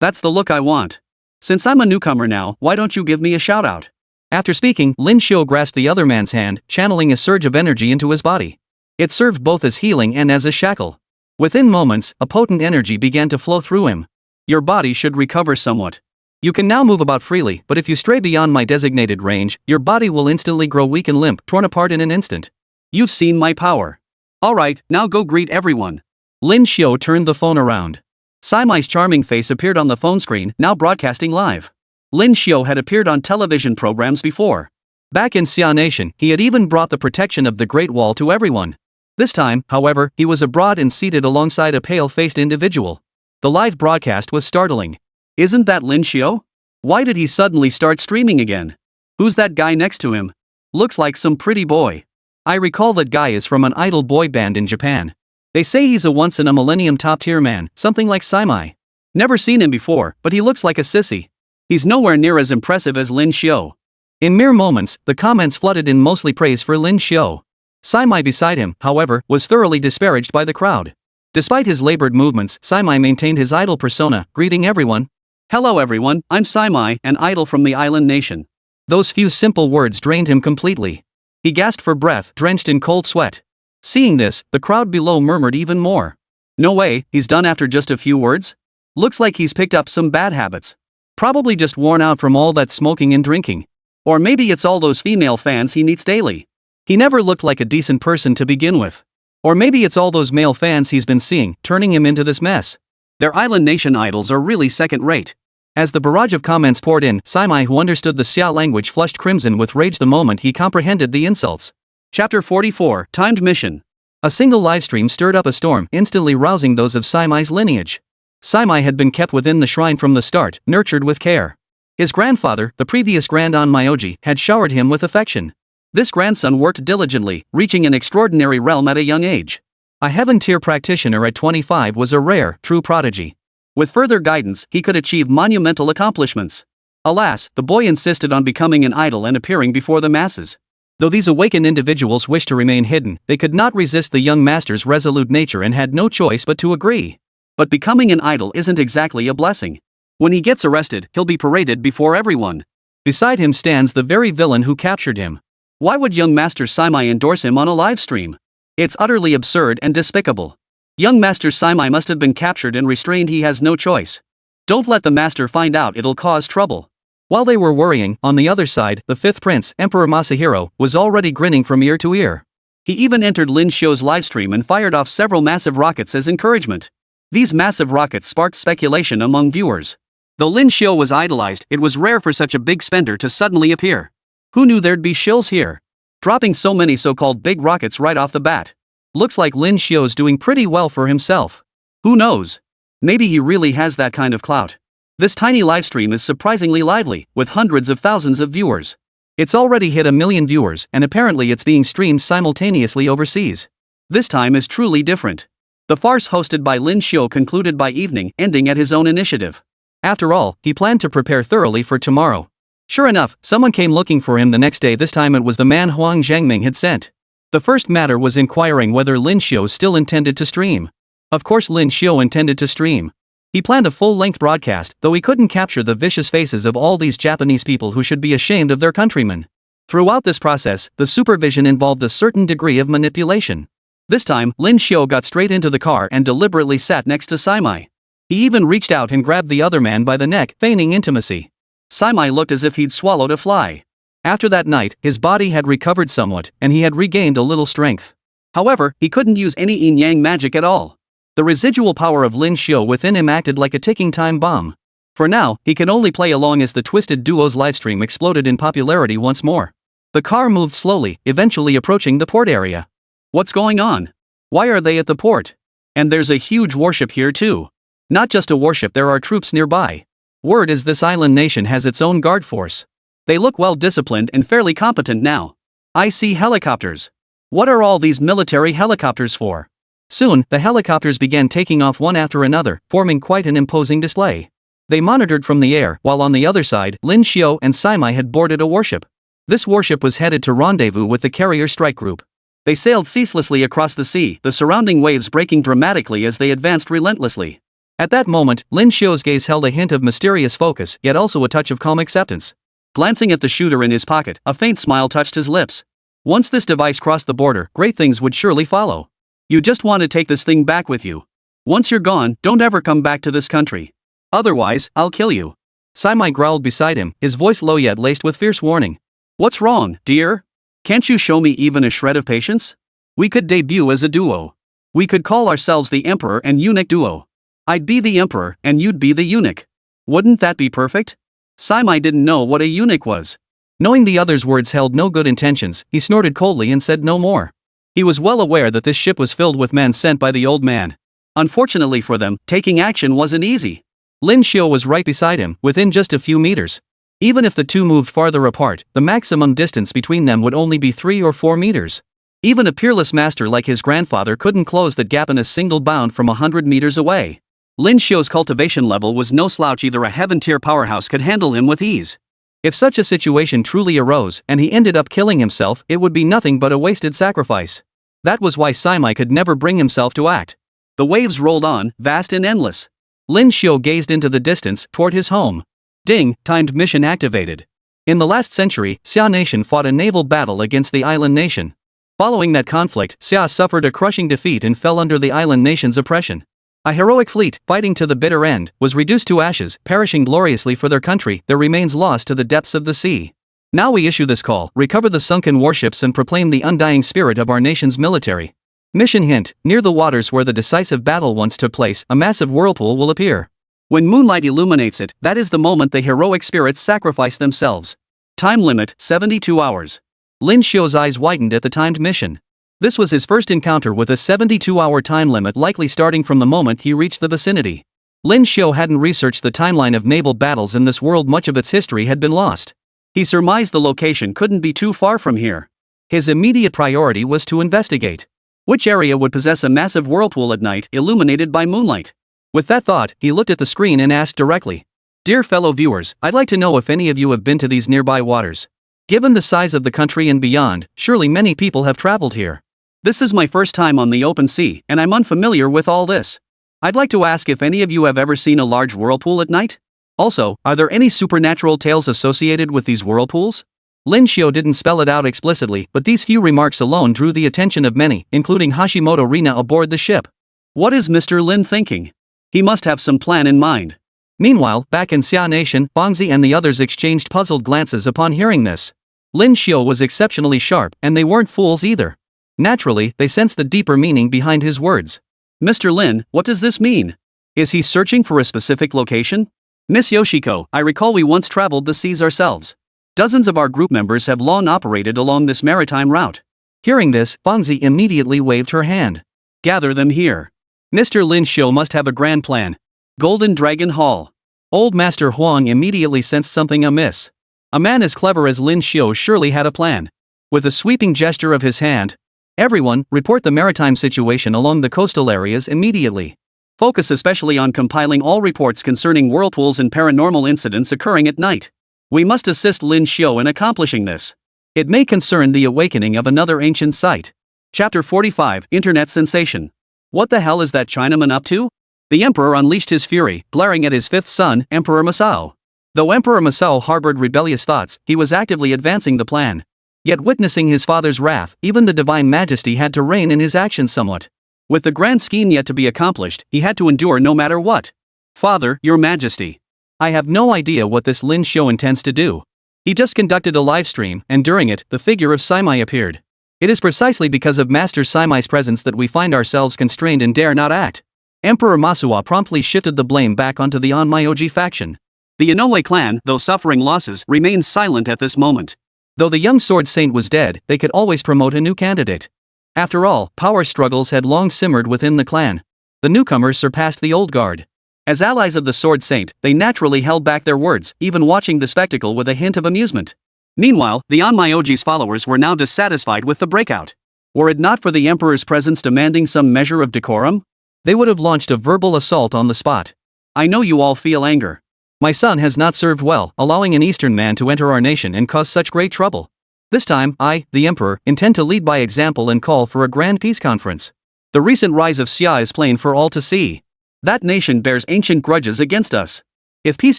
That's the look I want. Since I'm a newcomer now, why don't you give me a shout-out? After speaking, Lin Xiu grasped the other man's hand, channeling a surge of energy into his body. It served both as healing and as a shackle. Within moments, a potent energy began to flow through him. Your body should recover somewhat. You can now move about freely, but if you stray beyond my designated range, your body will instantly grow weak and limp, torn apart in an instant. You've seen my power. Alright, now go greet everyone. Lin Xiu turned the phone around. Simai's charming face appeared on the phone screen, now broadcasting live. Lin Xiu had appeared on television programs before. Back in Xia Nation, he had even brought the protection of the Great Wall to everyone. This time, however, he was abroad and seated alongside a pale-faced individual. The live broadcast was startling. Isn't that Lin Xiu? Why did he suddenly start streaming again? Who's that guy next to him? Looks like some pretty boy. I recall that guy is from an idol boy band in Japan. They say he's a once-in-a-millennium top-tier man, something like Simai. Never seen him before, but he looks like a sissy. He's nowhere near as impressive as Lin Xiu. In mere moments, the comments flooded in mostly praise for Lin Xiu. Simai beside him, however, was thoroughly disparaged by the crowd. Despite his labored movements, Simai maintained his idol persona, greeting everyone. Hello everyone, I'm Simai, an idol from the island nation. Those few simple words drained him completely. He gasped for breath, drenched in cold sweat. Seeing this, the crowd below murmured even more. No way, he's done after just a few words? Looks like he's picked up some bad habits. Probably just worn out from all that smoking and drinking. Or maybe it's all those female fans he meets daily. He never looked like a decent person to begin with. Or maybe it's all those male fans he's been seeing, turning him into this mess. Their island nation idols are really second-rate. As the barrage of comments poured in, Simai, who understood the Xia language, flushed crimson with rage the moment he comprehended the insults. Chapter 44, Timed Mission. A single livestream stirred up a storm, instantly rousing those of Simai's lineage. Simai had been kept within the shrine from the start, nurtured with care. His grandfather, the previous Grand Onmyoji, had showered him with affection. This grandson worked diligently, reaching an extraordinary realm at a young age. A heaven-tier practitioner at 25 was a rare, true prodigy. With further guidance, he could achieve monumental accomplishments. Alas, the boy insisted on becoming an idol and appearing before the masses. Though these awakened individuals wished to remain hidden, they could not resist the young master's resolute nature and had no choice but to agree. But becoming an idol isn't exactly a blessing. When he gets arrested, he'll be paraded before everyone. Beside him stands the very villain who captured him. Why would young Master Simai endorse him on a live stream? It's utterly absurd and despicable. Young Master Simai must have been captured and restrained. He has no choice. Don't let the master find out, it'll cause trouble. While they were worrying, on the other side, the fifth prince, Emperor Masahiro, was already grinning from ear to ear. He even entered Lin Xiu's livestream and fired off several massive rockets as encouragement. These massive rockets sparked speculation among viewers. Though Lin Xiu was idolized, it was rare for such a big spender to suddenly appear. Who knew there'd be shills here? Dropping so many so-called big rockets right off the bat. Looks like Lin Xiu's doing pretty well for himself. Who knows? Maybe he really has that kind of clout. This tiny livestream is surprisingly lively, with hundreds of thousands of viewers. It's already hit 1 million viewers, and apparently it's being streamed simultaneously overseas. This time is truly different. The farce hosted by Lin Xiu concluded by evening, ending at his own initiative. After all, he planned to prepare thoroughly for tomorrow. Sure enough, someone came looking for him the next day. This time it was the man Huang Zhengming had sent. The first matter was inquiring whether Lin Xiu still intended to stream. Of course Lin Xiu intended to stream. He planned a full-length broadcast, though he couldn't capture the vicious faces of all these Japanese people who should be ashamed of their countrymen. Throughout this process, the supervision involved a certain degree of manipulation. This time, Lin Xiu got straight into the car and deliberately sat next to Saimai. He even reached out and grabbed the other man by the neck, feigning intimacy. Saimai looked as if he'd swallowed a fly. After that night, his body had recovered somewhat, and he had regained a little strength. However, he couldn't use any yin-yang magic at all. The residual power of Lin Xiu within him acted like a ticking time bomb. For now, he could only play along as the Twisted Duo's livestream exploded in popularity once more. The car moved slowly, eventually approaching the port area. What's going on? Why are they at the port? And there's a huge warship here too. Not just a warship, there are troops nearby. Word is this island nation has its own guard force. They look well disciplined and fairly competent now. I see helicopters. What are all these military helicopters for? Soon, the helicopters began taking off one after another, forming quite an imposing display. They monitored from the air, while on the other side, Lin Xiu and Saimai had boarded a warship. This warship was headed to rendezvous with the carrier strike group. They sailed ceaselessly across the sea, the surrounding waves breaking dramatically as they advanced relentlessly. At that moment, Lin Xiu's gaze held a hint of mysterious focus, yet also a touch of calm acceptance. Glancing at the shooter in his pocket, a faint smile touched his lips. Once this device crossed the border, great things would surely follow. You just want to take this thing back with you. Once you're gone, don't ever come back to this country. Otherwise, I'll kill you. Saimai growled beside him, his voice low yet laced with fierce warning. What's wrong, dear? Can't you show me even a shred of patience? We could debut as a duo. We could call ourselves the Emperor and Eunuch Duo. I'd be the Emperor, and you'd be the Eunuch. Wouldn't that be perfect? Saimai didn't know what a eunuch was. Knowing the other's words held no good intentions, he snorted coldly and said no more. He was well aware that this ship was filled with men sent by the old man. Unfortunately for them, taking action wasn't easy. Lin Xiu was right beside him, within just a few meters. Even if the two moved farther apart, the maximum distance between them would only be 3 or 4 meters. Even a peerless master like his grandfather couldn't close that gap in a single bound from 100 meters away. Lin Xiu's cultivation level was no slouch either. A heaven-tier powerhouse could handle him with ease. If such a situation truly arose, and he ended up killing himself, it would be nothing but a wasted sacrifice. That was why Saimai could never bring himself to act. The waves rolled on, vast and endless. Lin Xiu gazed into the distance, toward his home. Ding, timed mission activated. In the last century, Xia Nation fought a naval battle against the island nation. Following that conflict, Xia suffered a crushing defeat and fell under the island nation's oppression. A heroic fleet, fighting to the bitter end, was reduced to ashes, perishing gloriously for their country, their remains lost to the depths of the sea. Now we issue this call: recover the sunken warships and proclaim the undying spirit of our nation's military. Mission hint: near the waters where the decisive battle once took place, a massive whirlpool will appear. When moonlight illuminates it, that is the moment the heroic spirits sacrifice themselves. Time limit: 72 hours. Lin Xiu's eyes widened at the timed mission. This was his first encounter with a 72-hour time limit, likely starting from the moment he reached the vicinity. Lin Xiu hadn't researched the timeline of naval battles in this world. Much of its history had been lost. He surmised the location couldn't be too far from here. His immediate priority was to investigate which area would possess a massive whirlpool at night, illuminated by moonlight. With that thought, he looked at the screen and asked directly, "Dear fellow viewers, I'd like to know if any of you have been to these nearby waters. Given the size of the country and beyond, surely many people have traveled here. This is my first time on the open sea, and I'm unfamiliar with all this. I'd like to ask if any of you have ever seen a large whirlpool at night? Also, are there any supernatural tales associated with these whirlpools?" Lin Xiu didn't spell it out explicitly, but these few remarks alone drew the attention of many, including Hashimoto Rina aboard the ship. What is Mr. Lin thinking? He must have some plan in mind. Meanwhile, back in Xia Nation, Bongzi and the others exchanged puzzled glances upon hearing this. Lin Xiu was exceptionally sharp, and they weren't fools either. Naturally, they sensed the deeper meaning behind his words. "Mr. Lin, what does this mean? Is he searching for a specific location? Miss Yoshiko, I recall we once traveled the seas ourselves. Dozens of our group members have long operated along this maritime route." Hearing this, Bongzi immediately waved her hand. "Gather them here. Mr. Lin Xiu must have a grand plan. Golden Dragon Hall." Old Master Huang immediately sensed something amiss. A man as clever as Lin Xiu surely had a plan. With a sweeping gesture of his hand, Everyone, report the maritime situation along the coastal areas immediately. Focus especially on compiling all reports concerning whirlpools and paranormal incidents occurring at night. We must assist Lin Xiu in accomplishing this. It may concern the awakening of another ancient site. Chapter 45, Internet Sensation. What the hell is that Chinaman up to? The emperor unleashed his fury, glaring at his fifth son, Emperor Masao. Though Emperor Masao harbored rebellious thoughts, he was actively advancing the plan. Yet witnessing his father's wrath, even the divine majesty had to rein in his actions somewhat. With the grand scheme yet to be accomplished, he had to endure no matter what. Father, your majesty. I have no idea what this Lin Xiu intends to do. He just conducted a live stream, and during it, the figure of Simai appeared. It is precisely because of Master Simai's presence that we find ourselves constrained and dare not act. Emperor Masuwa promptly shifted the blame back onto the Onmyoji faction. The Inoue clan, though suffering losses, remained silent at this moment. Though the young sword saint was dead, they could always promote a new candidate. After all, power struggles had long simmered within the clan. The newcomers surpassed the old guard. As allies of the sword saint, they naturally held back their words, even watching the spectacle with a hint of amusement. Meanwhile, the Onmyoji's followers were now dissatisfied with the breakout. Were it not for the emperor's presence demanding some measure of decorum, they would have launched a verbal assault on the spot. I know you all feel anger. My son has not served well, allowing an Eastern man to enter our nation and cause such great trouble. This time, I, the emperor, intend to lead by example and call for a grand peace conference. The recent rise of Xia is plain for all to see. That nation bears ancient grudges against us. If peace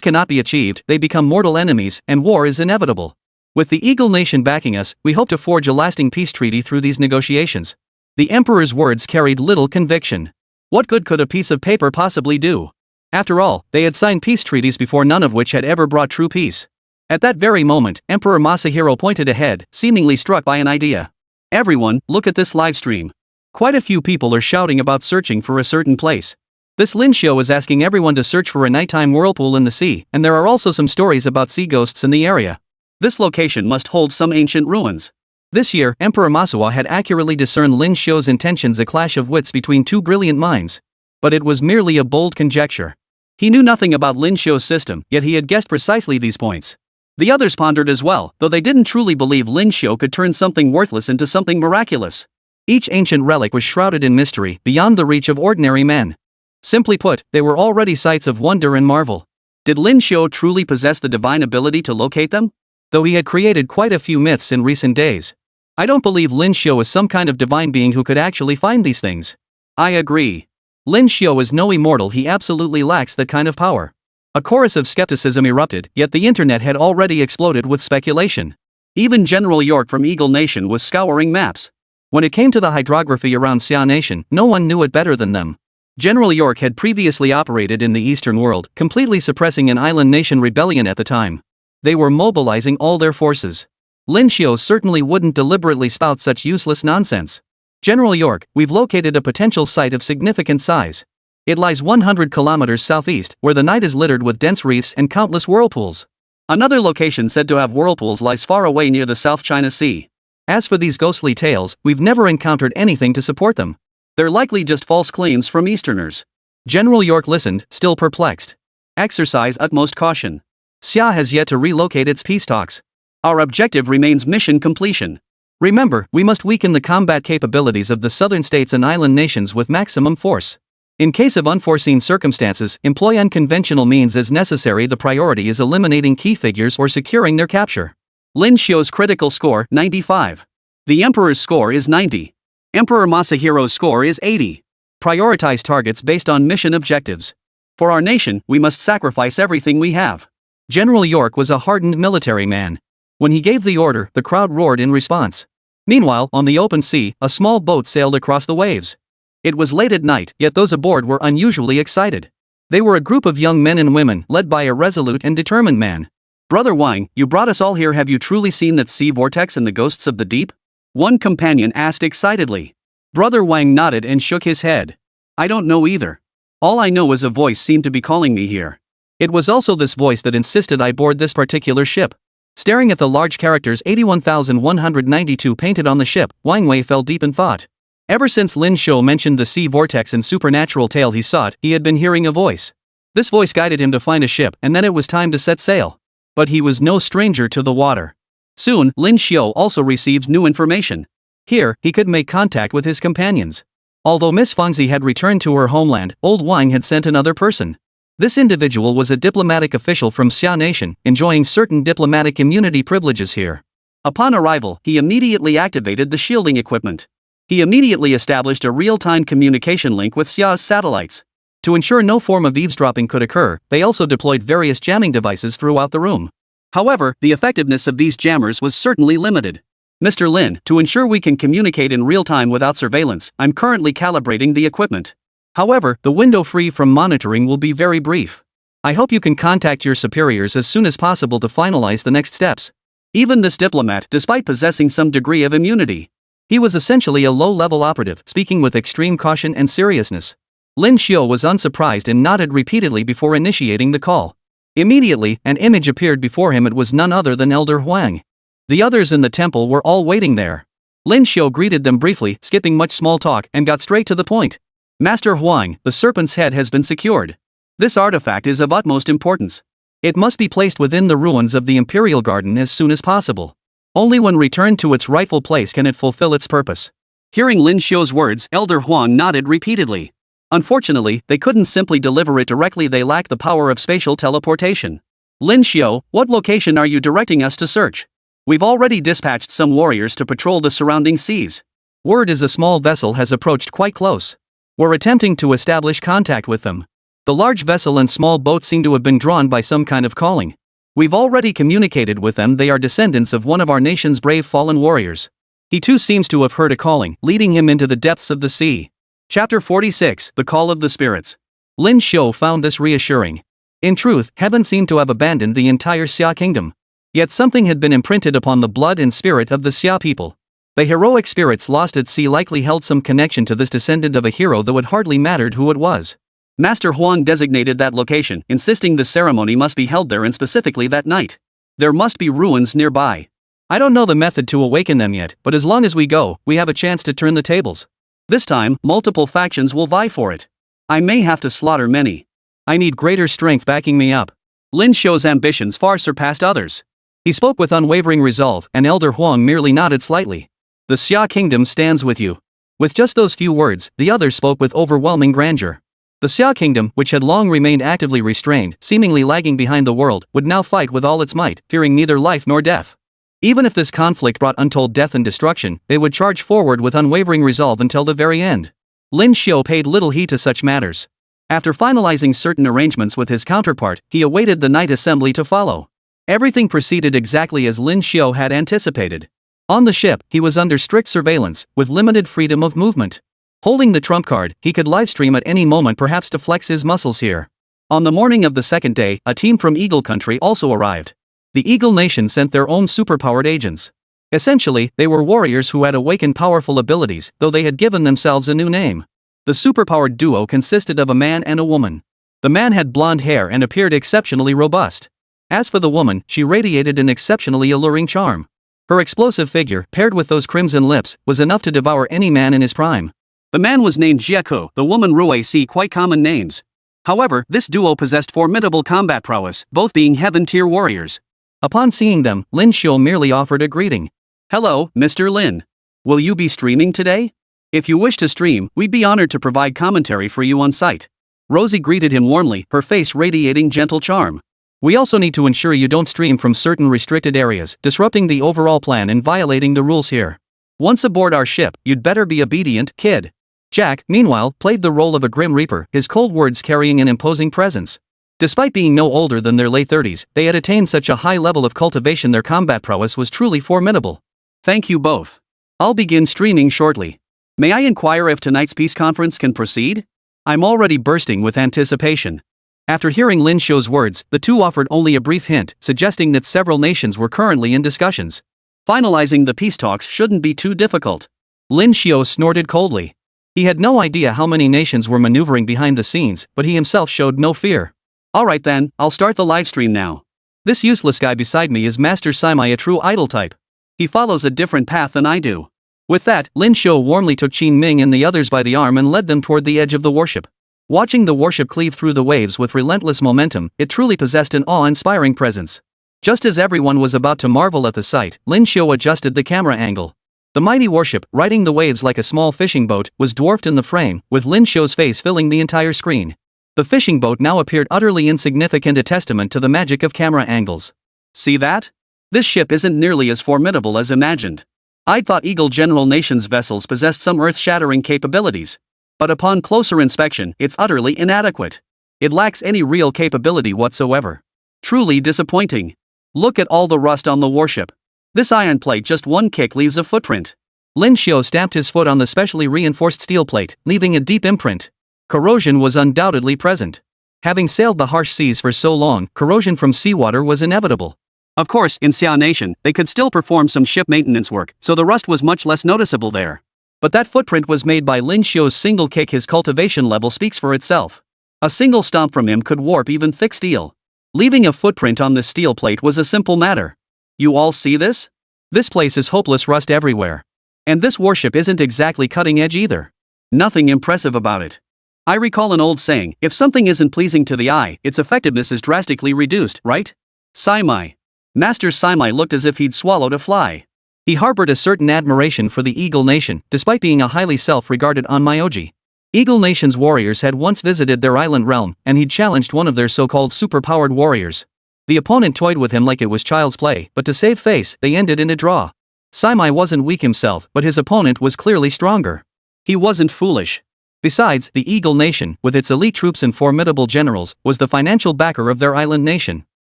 cannot be achieved, they become mortal enemies, and war is inevitable. With the Eagle Nation backing us, we hope to forge a lasting peace treaty through these negotiations. The emperor's words carried little conviction. What good could a piece of paper possibly do? After all, they had signed peace treaties before, none of which had ever brought true peace. At that very moment, Emperor Masahiro pointed ahead, seemingly struck by an idea. Everyone, look at this live stream. Quite a few people are shouting about searching for a certain place. This Lin Xiu is asking everyone to search for a nighttime whirlpool in the sea, and there are also some stories about sea ghosts in the area. This location must hold some ancient ruins. This year, Emperor Masuwa had accurately discerned Lin Xiu's intentions, a clash of wits between two brilliant minds. But it was merely a bold conjecture. He knew nothing about Lin Xiu's system, yet he had guessed precisely these points. The others pondered as well, though they didn't truly believe Lin Xiu could turn something worthless into something miraculous. Each ancient relic was shrouded in mystery, beyond the reach of ordinary men. Simply put, they were already sights of wonder and marvel. Did Lin Xiu truly possess the divine ability to locate them? Though he had created quite a few myths in recent days, I don't believe Lin Xiu is some kind of divine being who could actually find these things. I agree. Lin Xiu is no immortal, he absolutely lacks that kind of power. A chorus of skepticism erupted, yet the internet had already exploded with speculation. Even General York from Eagle Nation was scouring maps. When it came to the hydrography around Xia Nation, no one knew it better than them. General York had previously operated in the Eastern world, completely suppressing an island nation rebellion at the time. They were mobilizing all their forces. Lin Xiu certainly wouldn't deliberately spout such useless nonsense. General York, we've located a potential site of significant size. It lies 100 kilometers southeast, where the night is littered with dense reefs and countless whirlpools. Another location said to have whirlpools lies far away near the South China Sea. As for these ghostly tales, we've never encountered anything to support them. They're likely just false claims from Easterners. General York listened, still perplexed. Exercise utmost caution. Xia has yet to relocate its peace talks. Our objective remains mission completion. Remember, we must weaken the combat capabilities of the southern states and island nations with maximum force. In case of unforeseen circumstances, employ unconventional means as necessary. The priority is eliminating key figures or securing their capture. Lin Xiu's critical score, 95. The Emperor's score is 90. Emperor Masahiro's score is 80. Prioritize targets based on mission objectives. For our nation, we must sacrifice everything we have. General York was a hardened military man. When he gave the order, the crowd roared in response. Meanwhile, on the open sea, a small boat sailed across the waves. It was late at night, yet those aboard were unusually excited. They were a group of young men and women, led by a resolute and determined man. Brother Wang, you brought us all here. Have you truly seen that sea vortex and the ghosts of the deep? One companion asked excitedly. Brother Wang nodded and shook his head. I don't know either. All I know is a voice seemed to be calling me here. It was also this voice that insisted I board this particular ship. Staring at the large characters 81,192 painted on the ship, Wang Wei fell deep in thought. Ever since Lin Xiu mentioned the sea vortex and supernatural tale he sought, he had been hearing a voice. This voice guided him to find a ship, and then it was time to set sail. But he was no stranger to the water. Soon, Lin Xiu also received new information. Here, he could make contact with his companions. Although Miss Fangzi had returned to her homeland, Old Wang had sent another person. This individual was a diplomatic official from Xia Nation, enjoying certain diplomatic immunity privileges here. Upon arrival, he immediately activated the shielding equipment. He immediately established a real-time communication link with Xia's satellites. To ensure no form of eavesdropping could occur, they also deployed various jamming devices throughout the room. However, the effectiveness of these jammers was certainly limited. Mr. Lin, to ensure we can communicate in real time without surveillance, I'm currently calibrating the equipment. However, the window free from monitoring will be very brief. I hope you can contact your superiors as soon as possible to finalize the next steps. Even this diplomat, despite possessing some degree of immunity, he was essentially a low-level operative, speaking with extreme caution and seriousness. Lin Xiu was unsurprised and nodded repeatedly before initiating the call. Immediately, an image appeared before him. It was none other than Elder Huang. The others in the temple were all waiting there. Lin Xiu greeted them briefly, skipping much small talk, and got straight to the point. Master Huang, the serpent's head has been secured. This artifact is of utmost importance. It must be placed within the ruins of the Imperial Garden as soon as possible. Only when returned to its rightful place can it fulfill its purpose. Hearing Lin Xiu's words, Elder Huang nodded repeatedly. Unfortunately, they couldn't simply deliver it directly. They lacked the power of spatial teleportation. Lin Xiu, what location are you directing us to search? We've already dispatched some warriors to patrol the surrounding seas. Word is a small vessel has approached quite close. We're attempting to establish contact with them. The large vessel and small boat seem to have been drawn by some kind of calling. We've already communicated with them. They are descendants of one of our nation's brave fallen warriors. He too seems to have heard a calling, leading him into the depths of the sea. Chapter 46, The Call of the Spirits. Lin Xiu found this reassuring. In truth, heaven seemed to have abandoned the entire Xia Kingdom. Yet something had been imprinted upon the blood and spirit of the Xia people. The heroic spirits lost at sea likely held some connection to this descendant of a hero, though it hardly mattered who it was. Master Huang designated that location, insisting the ceremony must be held there and specifically that night. There must be ruins nearby. I don't know the method to awaken them yet, but as long as we go, we have a chance to turn the tables. This time, multiple factions will vie for it. I may have to slaughter many. I need greater strength backing me up. Lin Xiu's ambitions far surpassed others. He spoke with unwavering resolve, and Elder Huang merely nodded slightly. The Xia Kingdom stands with you. With just those few words, the others spoke with overwhelming grandeur. The Xia Kingdom, which had long remained actively restrained, seemingly lagging behind the world, would now fight with all its might, fearing neither life nor death. Even if this conflict brought untold death and destruction, they would charge forward with unwavering resolve until the very end. Lin Xiu paid little heed to such matters. After finalizing certain arrangements with his counterpart, he awaited the night assembly to follow. Everything proceeded exactly as Lin Xiu had anticipated. On the ship, he was under strict surveillance, with limited freedom of movement. Holding the trump card, he could livestream at any moment, perhaps to flex his muscles here. On the morning of the second day, a team from Eagle Country also arrived. The Eagle Nation sent their own superpowered agents. Essentially, they were warriors who had awakened powerful abilities, though they had given themselves a new name. The superpowered duo consisted of a man and a woman. The man had blonde hair and appeared exceptionally robust. As for the woman, she radiated an exceptionally alluring charm. Her explosive figure, paired with those crimson lips, was enough to devour any man in his prime. The man was named Jiako, the woman Rui Si, quite common names. However, this duo possessed formidable combat prowess, both being heaven-tier warriors. Upon seeing them, Lin Xiu merely offered a greeting. Hello, Mr. Lin. Will you be streaming today? If you wish to stream, we'd be honored to provide commentary for you on site. Rosie greeted him warmly, her face radiating gentle charm. We also need to ensure you don't stream from certain restricted areas, disrupting the overall plan and violating the rules here. Once aboard our ship, you'd better be obedient, kid. Jack, meanwhile, played the role of a grim reaper, his cold words carrying an imposing presence. Despite being no older than their late 30s, they had attained such a high level of cultivation. Their combat prowess was truly formidable. Thank you both. I'll begin streaming shortly. May I inquire if tonight's peace conference can proceed? I'm already bursting with anticipation. After hearing Lin Xiu's words, the two offered only a brief hint, suggesting that several nations were currently in discussions. Finalizing the peace talks shouldn't be too difficult. Lin Xiu snorted coldly. He had no idea how many nations were maneuvering behind the scenes, but he himself showed no fear. Alright then, I'll start the livestream now. This useless guy beside me is Master Simai, a true idol type. He follows a different path than I do. With that, Lin Xiu warmly took Qin Ming and the others by the arm and led them toward the edge of the warship. Watching the warship cleave through the waves with relentless momentum, it truly possessed an awe-inspiring presence. Just as everyone was about to marvel at the sight, Lin Xiu adjusted the camera angle. The mighty warship, riding the waves like a small fishing boat, was dwarfed in the frame, with Lin Xiu's face filling the entire screen. The fishing boat now appeared utterly insignificant, a testament to the magic of camera angles. See that? This ship isn't nearly as formidable as imagined. I'd thought Eagle General Nation's vessels possessed some earth-shattering capabilities. But upon closer inspection, it's utterly inadequate. It lacks any real capability whatsoever. Truly disappointing. Look at all the rust on the warship. This iron plate, just one kick leaves a footprint. Lin Xiu stamped his foot on the specially reinforced steel plate, leaving a deep imprint. Corrosion was undoubtedly present. Having sailed the harsh seas for so long, corrosion from seawater was inevitable. Of course, in Xia Nation, they could still perform some ship maintenance work, so the rust was much less noticeable there. But that footprint was made by Lin Xiu's single kick. His cultivation level speaks for itself. A single stomp from him could warp even thick steel. Leaving a footprint on this steel plate was a simple matter. You all see this? This place is hopeless, rust everywhere. And this warship isn't exactly cutting edge either. Nothing impressive about it. I recall an old saying, if something isn't pleasing to the eye, its effectiveness is drastically reduced, right? Saimai. Master Saimai looked as if he'd swallowed a fly. He harbored a certain admiration for the Eagle Nation, despite being a highly self-regarded onmyoji. Eagle Nation's warriors had once visited their island realm, and he'd challenged one of their so-called superpowered warriors. The opponent toyed with him like it was child's play, but to save face, they ended in a draw. Saimai wasn't weak himself, but his opponent was clearly stronger. He wasn't foolish. Besides, the Eagle Nation, with its elite troops and formidable generals, was the financial backer of their island nation.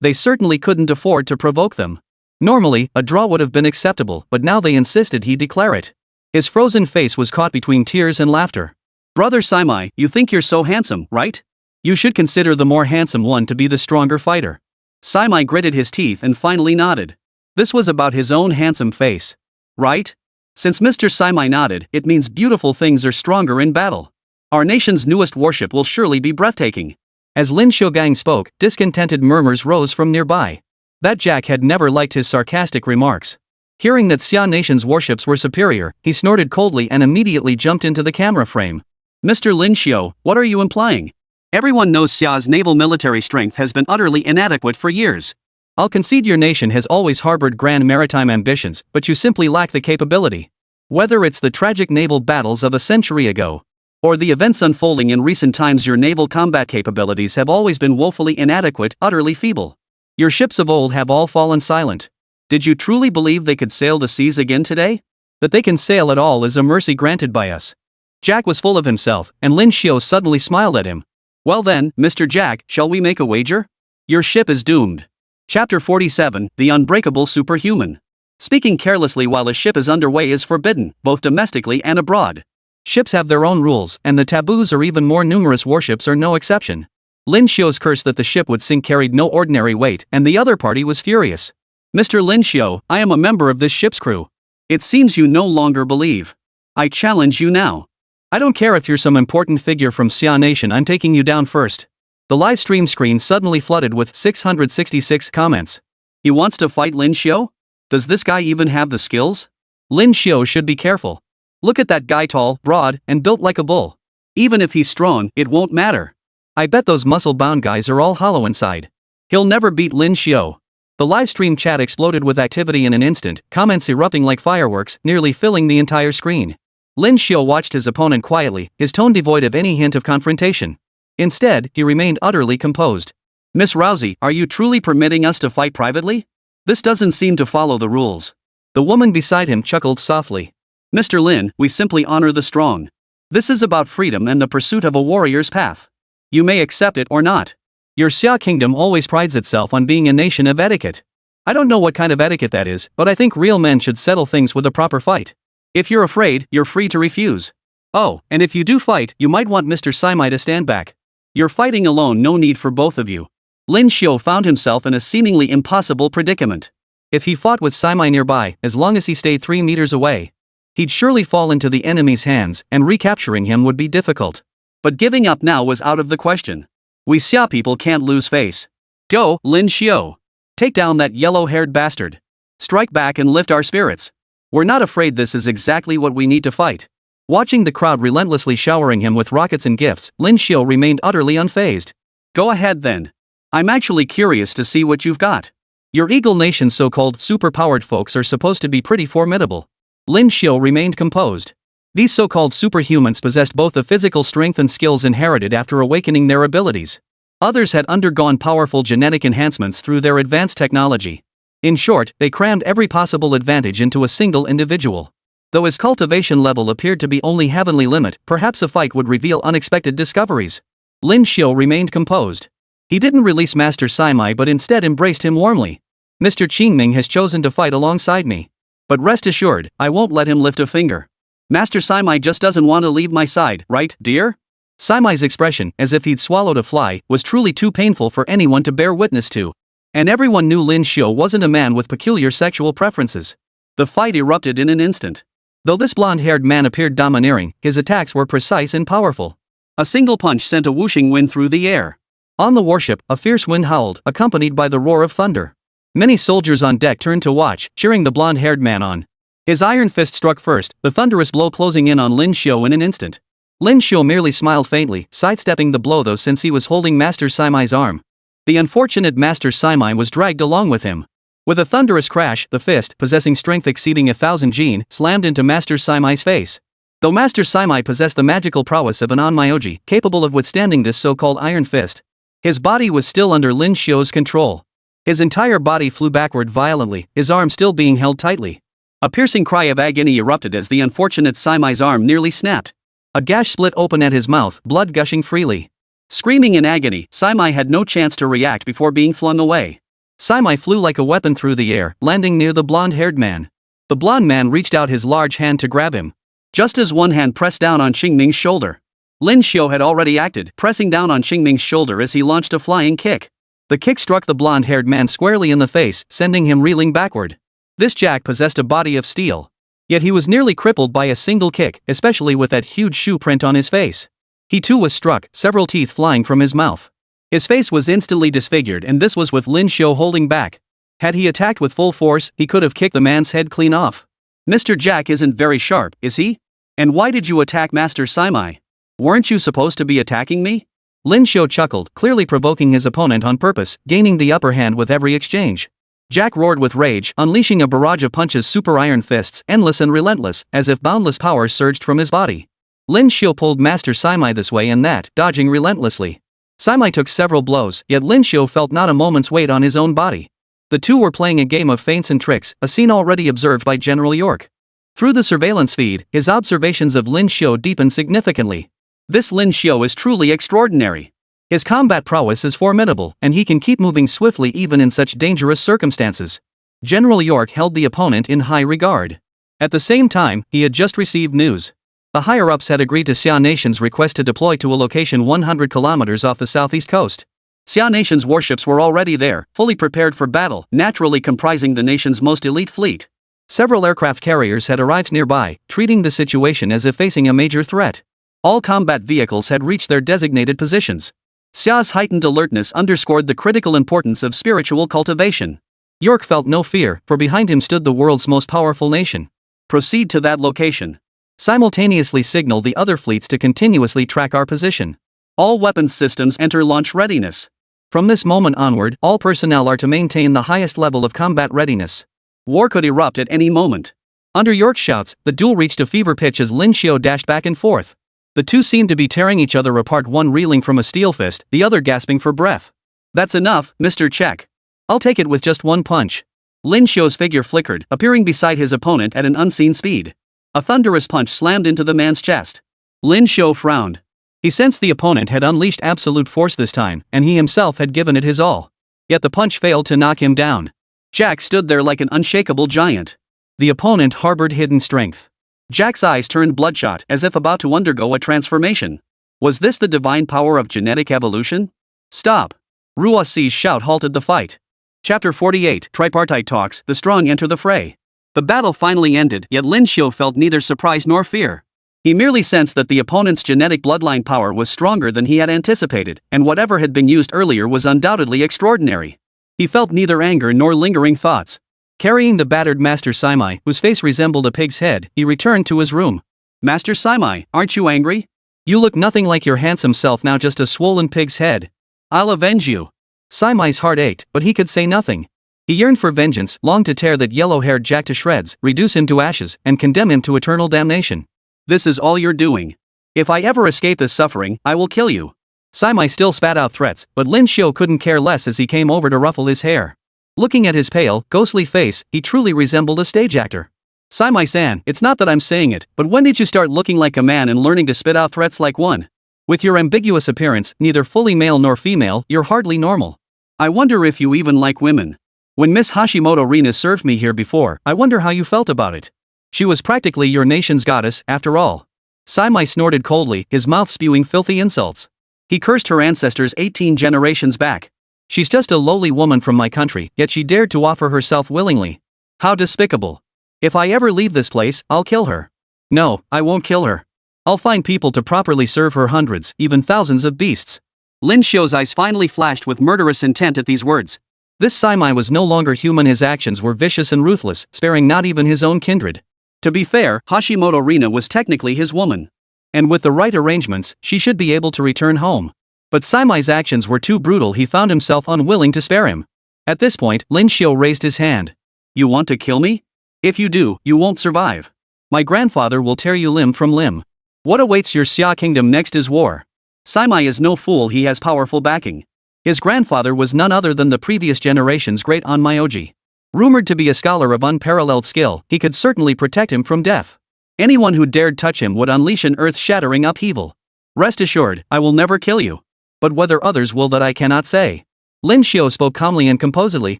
They certainly couldn't afford to provoke them. Normally, a draw would have been acceptable, but now they insisted he declare it. His frozen face was caught between tears and laughter. Brother Saimai, you think you're so handsome, right? You should consider the more handsome one to be the stronger fighter. Saimai gritted his teeth and finally nodded. This was about his own handsome face. Right? Since Mr. Saimai nodded, it means beautiful things are stronger in battle. Our nation's newest warship will surely be breathtaking. As Lin Xiugang spoke, discontented murmurs rose from nearby. That Jack had never liked his sarcastic remarks. Hearing that Xia Nation's warships were superior, he snorted coldly and immediately jumped into the camera frame. Mr. Lin Xiu, what are you implying? Everyone knows Xia's naval military strength has been utterly inadequate for years. I'll concede your nation has always harbored grand maritime ambitions, but you simply lack the capability. Whether it's the tragic naval battles of a century ago, or the events unfolding in recent times, your naval combat capabilities have always been woefully inadequate, utterly feeble. Your ships of old have all fallen silent. Did you truly believe they could sail the seas again today? That they can sail at all is a mercy granted by us. Jack was full of himself, and Lin Xiu suddenly smiled at him. Well then, Mr. Jack, shall we make a wager? Your ship is doomed. Chapter 47, The Unbreakable Superhuman. Speaking carelessly while a ship is underway is forbidden, both domestically and abroad. Ships have their own rules, and the taboos are even more numerous. Warships are no exception. Lin Xiu's curse that the ship would sink carried no ordinary weight, and the other party was furious. Mr. Lin Xiu, I am a member of this ship's crew. It seems you no longer believe. I challenge you now. I don't care if you're some important figure from Xia Nation, I'm taking you down first. The live stream screen suddenly flooded with 666 comments. He wants to fight Lin Xiu? Does this guy even have the skills? Lin Xiu should be careful. Look at that guy, tall, broad, and built like a bull. Even if he's strong, it won't matter. I bet those muscle-bound guys are all hollow inside. He'll never beat Lin Xiu. The live stream chat exploded with activity in an instant, comments erupting like fireworks, nearly filling the entire screen. Lin Xiu watched his opponent quietly, his tone devoid of any hint of confrontation. Instead, he remained utterly composed. Miss Rousey, are you truly permitting us to fight privately? This doesn't seem to follow the rules. The woman beside him chuckled softly. Mr. Lin, we simply honor the strong. This is about freedom and the pursuit of a warrior's path. You may accept it or not. Your Xia Kingdom always prides itself on being a nation of etiquette. I don't know what kind of etiquette that is, but I think real men should settle things with a proper fight. If you're afraid, you're free to refuse. Oh, and if you do fight, you might want Mr. Saimai to stand back. You're fighting alone, no need for both of you. Lin Xiu found himself in a seemingly impossible predicament. If he fought with Saimai nearby, as long as he stayed 3 meters away, he'd surely fall into the enemy's hands, and recapturing him would be difficult. But giving up now was out of the question. We Xia people can't lose face. Go, Lin Xiu. Take down that yellow-haired bastard. Strike back and lift our spirits. We're not afraid, this is exactly what we need to fight. Watching the crowd relentlessly showering him with rockets and gifts, Lin Xiu remained utterly unfazed. Go ahead then. I'm actually curious to see what you've got. Your Eagle Nation's so-called superpowered folks are supposed to be pretty formidable. Lin Xiu remained composed. These so-called superhumans possessed both the physical strength and skills inherited after awakening their abilities. Others had undergone powerful genetic enhancements through their advanced technology. In short, they crammed every possible advantage into a single individual. Though his cultivation level appeared to be only heavenly limit, perhaps a fight would reveal unexpected discoveries. Lin Xiu remained composed. He didn't release Master Simai but instead embraced him warmly. Mr. Qingming has chosen to fight alongside me. But rest assured, I won't let him lift a finger. Master Simai just doesn't want to leave my side, right, dear? Simai's expression, as if he'd swallowed a fly, was truly too painful for anyone to bear witness to. And everyone knew Lin Xiu wasn't a man with peculiar sexual preferences. The fight erupted in an instant. Though this blonde-haired man appeared domineering, his attacks were precise and powerful. A single punch sent a whooshing wind through the air. On the warship, a fierce wind howled, accompanied by the roar of thunder. Many soldiers on deck turned to watch, cheering the blonde-haired man on. His iron fist struck first, the thunderous blow closing in on Lin Xiu in an instant. Lin Xiu merely smiled faintly, sidestepping the blow though since he was holding Master Simai's arm. The unfortunate Master Simai was dragged along with him. With a thunderous crash, the fist, possessing strength exceeding 1,000 jin, slammed into Master Simai's face. Though Master Simai possessed the magical prowess of an onmyoji, capable of withstanding this so-called iron fist, his body was still under Lin Xiu's control. His entire body flew backward violently, his arm still being held tightly. A piercing cry of agony erupted as the unfortunate Simai's arm nearly snapped. A gash split open at his mouth, blood gushing freely. Screaming in agony, Simai had no chance to react before being flung away. Simai flew like a weapon through the air, landing near the blonde-haired man. The blonde man reached out his large hand to grab him. Just as one hand pressed down on Qingming's shoulder, Lin Xiu had already acted, pressing down on Qingming's shoulder as he launched a flying kick. The kick struck the blonde-haired man squarely in the face, sending him reeling backward. This Jack possessed a body of steel. Yet he was nearly crippled by a single kick, especially with that huge shoe print on his face. He too was struck, several teeth flying from his mouth. His face was instantly disfigured, and this was with Lin Xiu holding back. Had he attacked with full force, he could have kicked the man's head clean off. Mr. Jack isn't very sharp, is he? And why did you attack Master Simai? Weren't you supposed to be attacking me? Lin Xiu chuckled, clearly provoking his opponent on purpose, gaining the upper hand with every exchange. Jack roared with rage, unleashing a barrage of punches, super iron fists, endless and relentless, as if boundless power surged from his body. Lin Xiu pulled Master Simai this way and that, dodging relentlessly. Simai took several blows, yet Lin Xiu felt not a moment's weight on his own body. The two were playing a game of feints and tricks, a scene already observed by General York. Through the surveillance feed, his observations of Lin Xiu deepened significantly. This Lin Xiu is truly extraordinary. His combat prowess is formidable, and he can keep moving swiftly even in such dangerous circumstances. General York held the opponent in high regard. At the same time, he had just received news. The higher-ups had agreed to Xia Nation's request to deploy to a location 100 kilometers off the southeast coast. Xia Nation's warships were already there, fully prepared for battle, naturally comprising the nation's most elite fleet. Several aircraft carriers had arrived nearby, treating the situation as if facing a major threat. All combat vehicles had reached their designated positions. Xia's heightened alertness underscored the critical importance of spiritual cultivation. York felt no fear, for behind him stood the world's most powerful nation. Proceed to that location. Simultaneously signal the other fleets to continuously track our position. All weapons systems enter launch readiness. From this moment onward, all personnel are to maintain the highest level of combat readiness. War could erupt at any moment. Under York's shouts, the duel reached a fever pitch as Lin Xiu dashed back and forth. The two seemed to be tearing each other apart, one reeling from a steel fist, the other gasping for breath. That's enough, Mr. Check. I'll take it with just one punch. Lin Xiu's figure flickered, appearing beside his opponent at an unseen speed. A thunderous punch slammed into the man's chest. Lin Xiu frowned. He sensed the opponent had unleashed absolute force this time, and he himself had given it his all. Yet the punch failed to knock him down. Jack stood there like an unshakable giant. The opponent harbored hidden strength. Jack's eyes turned bloodshot, as if about to undergo a transformation. Was this the divine power of genetic evolution? Stop! Ruoxi's shout halted the fight. Chapter 48, Tripartite Talks, the strong enter the fray. The battle finally ended, yet Lin Xiu felt neither surprise nor fear. He merely sensed that the opponent's genetic bloodline power was stronger than he had anticipated, and whatever had been used earlier was undoubtedly extraordinary. He felt neither anger nor lingering thoughts. Carrying the battered Master Simai, whose face resembled a pig's head, he returned to his room. Master Simai, aren't you angry? You look nothing like your handsome self now, just a swollen pig's head. I'll avenge you. Simai's heart ached, but he could say nothing. He yearned for vengeance, longed to tear that yellow-haired Jack to shreds, reduce him to ashes, and condemn him to eternal damnation. This is all you're doing. If I ever escape this suffering, I will kill you. Simai still spat out threats, but Lin Xiu couldn't care less as he came over to ruffle his hair. Looking at his pale, ghostly face, he truly resembled a stage actor. Simai-san, it's not that I'm saying it, but when did you start looking like a man and learning to spit out threats like one? With your ambiguous appearance, neither fully male nor female, you're hardly normal. I wonder if you even like women. When Miss Hashimoto Rina served me here before, I wonder how you felt about it. She was practically your nation's goddess, after all. Simai snorted coldly, his mouth spewing filthy insults. He cursed her ancestors 18 generations back. She's just a lowly woman from my country, yet she dared to offer herself willingly. How despicable. If I ever leave this place, I'll kill her. No, I won't kill her. I'll find people to properly serve her hundreds, even thousands of beasts. Lin Xiu's eyes finally flashed with murderous intent at these words. This Simai was no longer human, his actions were vicious and ruthless, sparing not even his own kindred. To be fair, Hashimoto Rina was technically his woman. And with the right arrangements, she should be able to return home. But Simai's actions were too brutal, he found himself unwilling to spare him. At this point, Lin Xiu raised his hand. You want to kill me? If you do, you won't survive. My grandfather will tear you limb from limb. What awaits your Xia Kingdom next is war. Simai is no fool, he has powerful backing. His grandfather was none other than the previous generation's Great Qin Empire. Rumored to be a scholar of unparalleled skill, he could certainly protect him from death. Anyone who dared touch him would unleash an earth-shattering upheaval. Rest assured, I will never kill you. But whether others will, that I cannot say. Lin Xiu spoke calmly and composedly,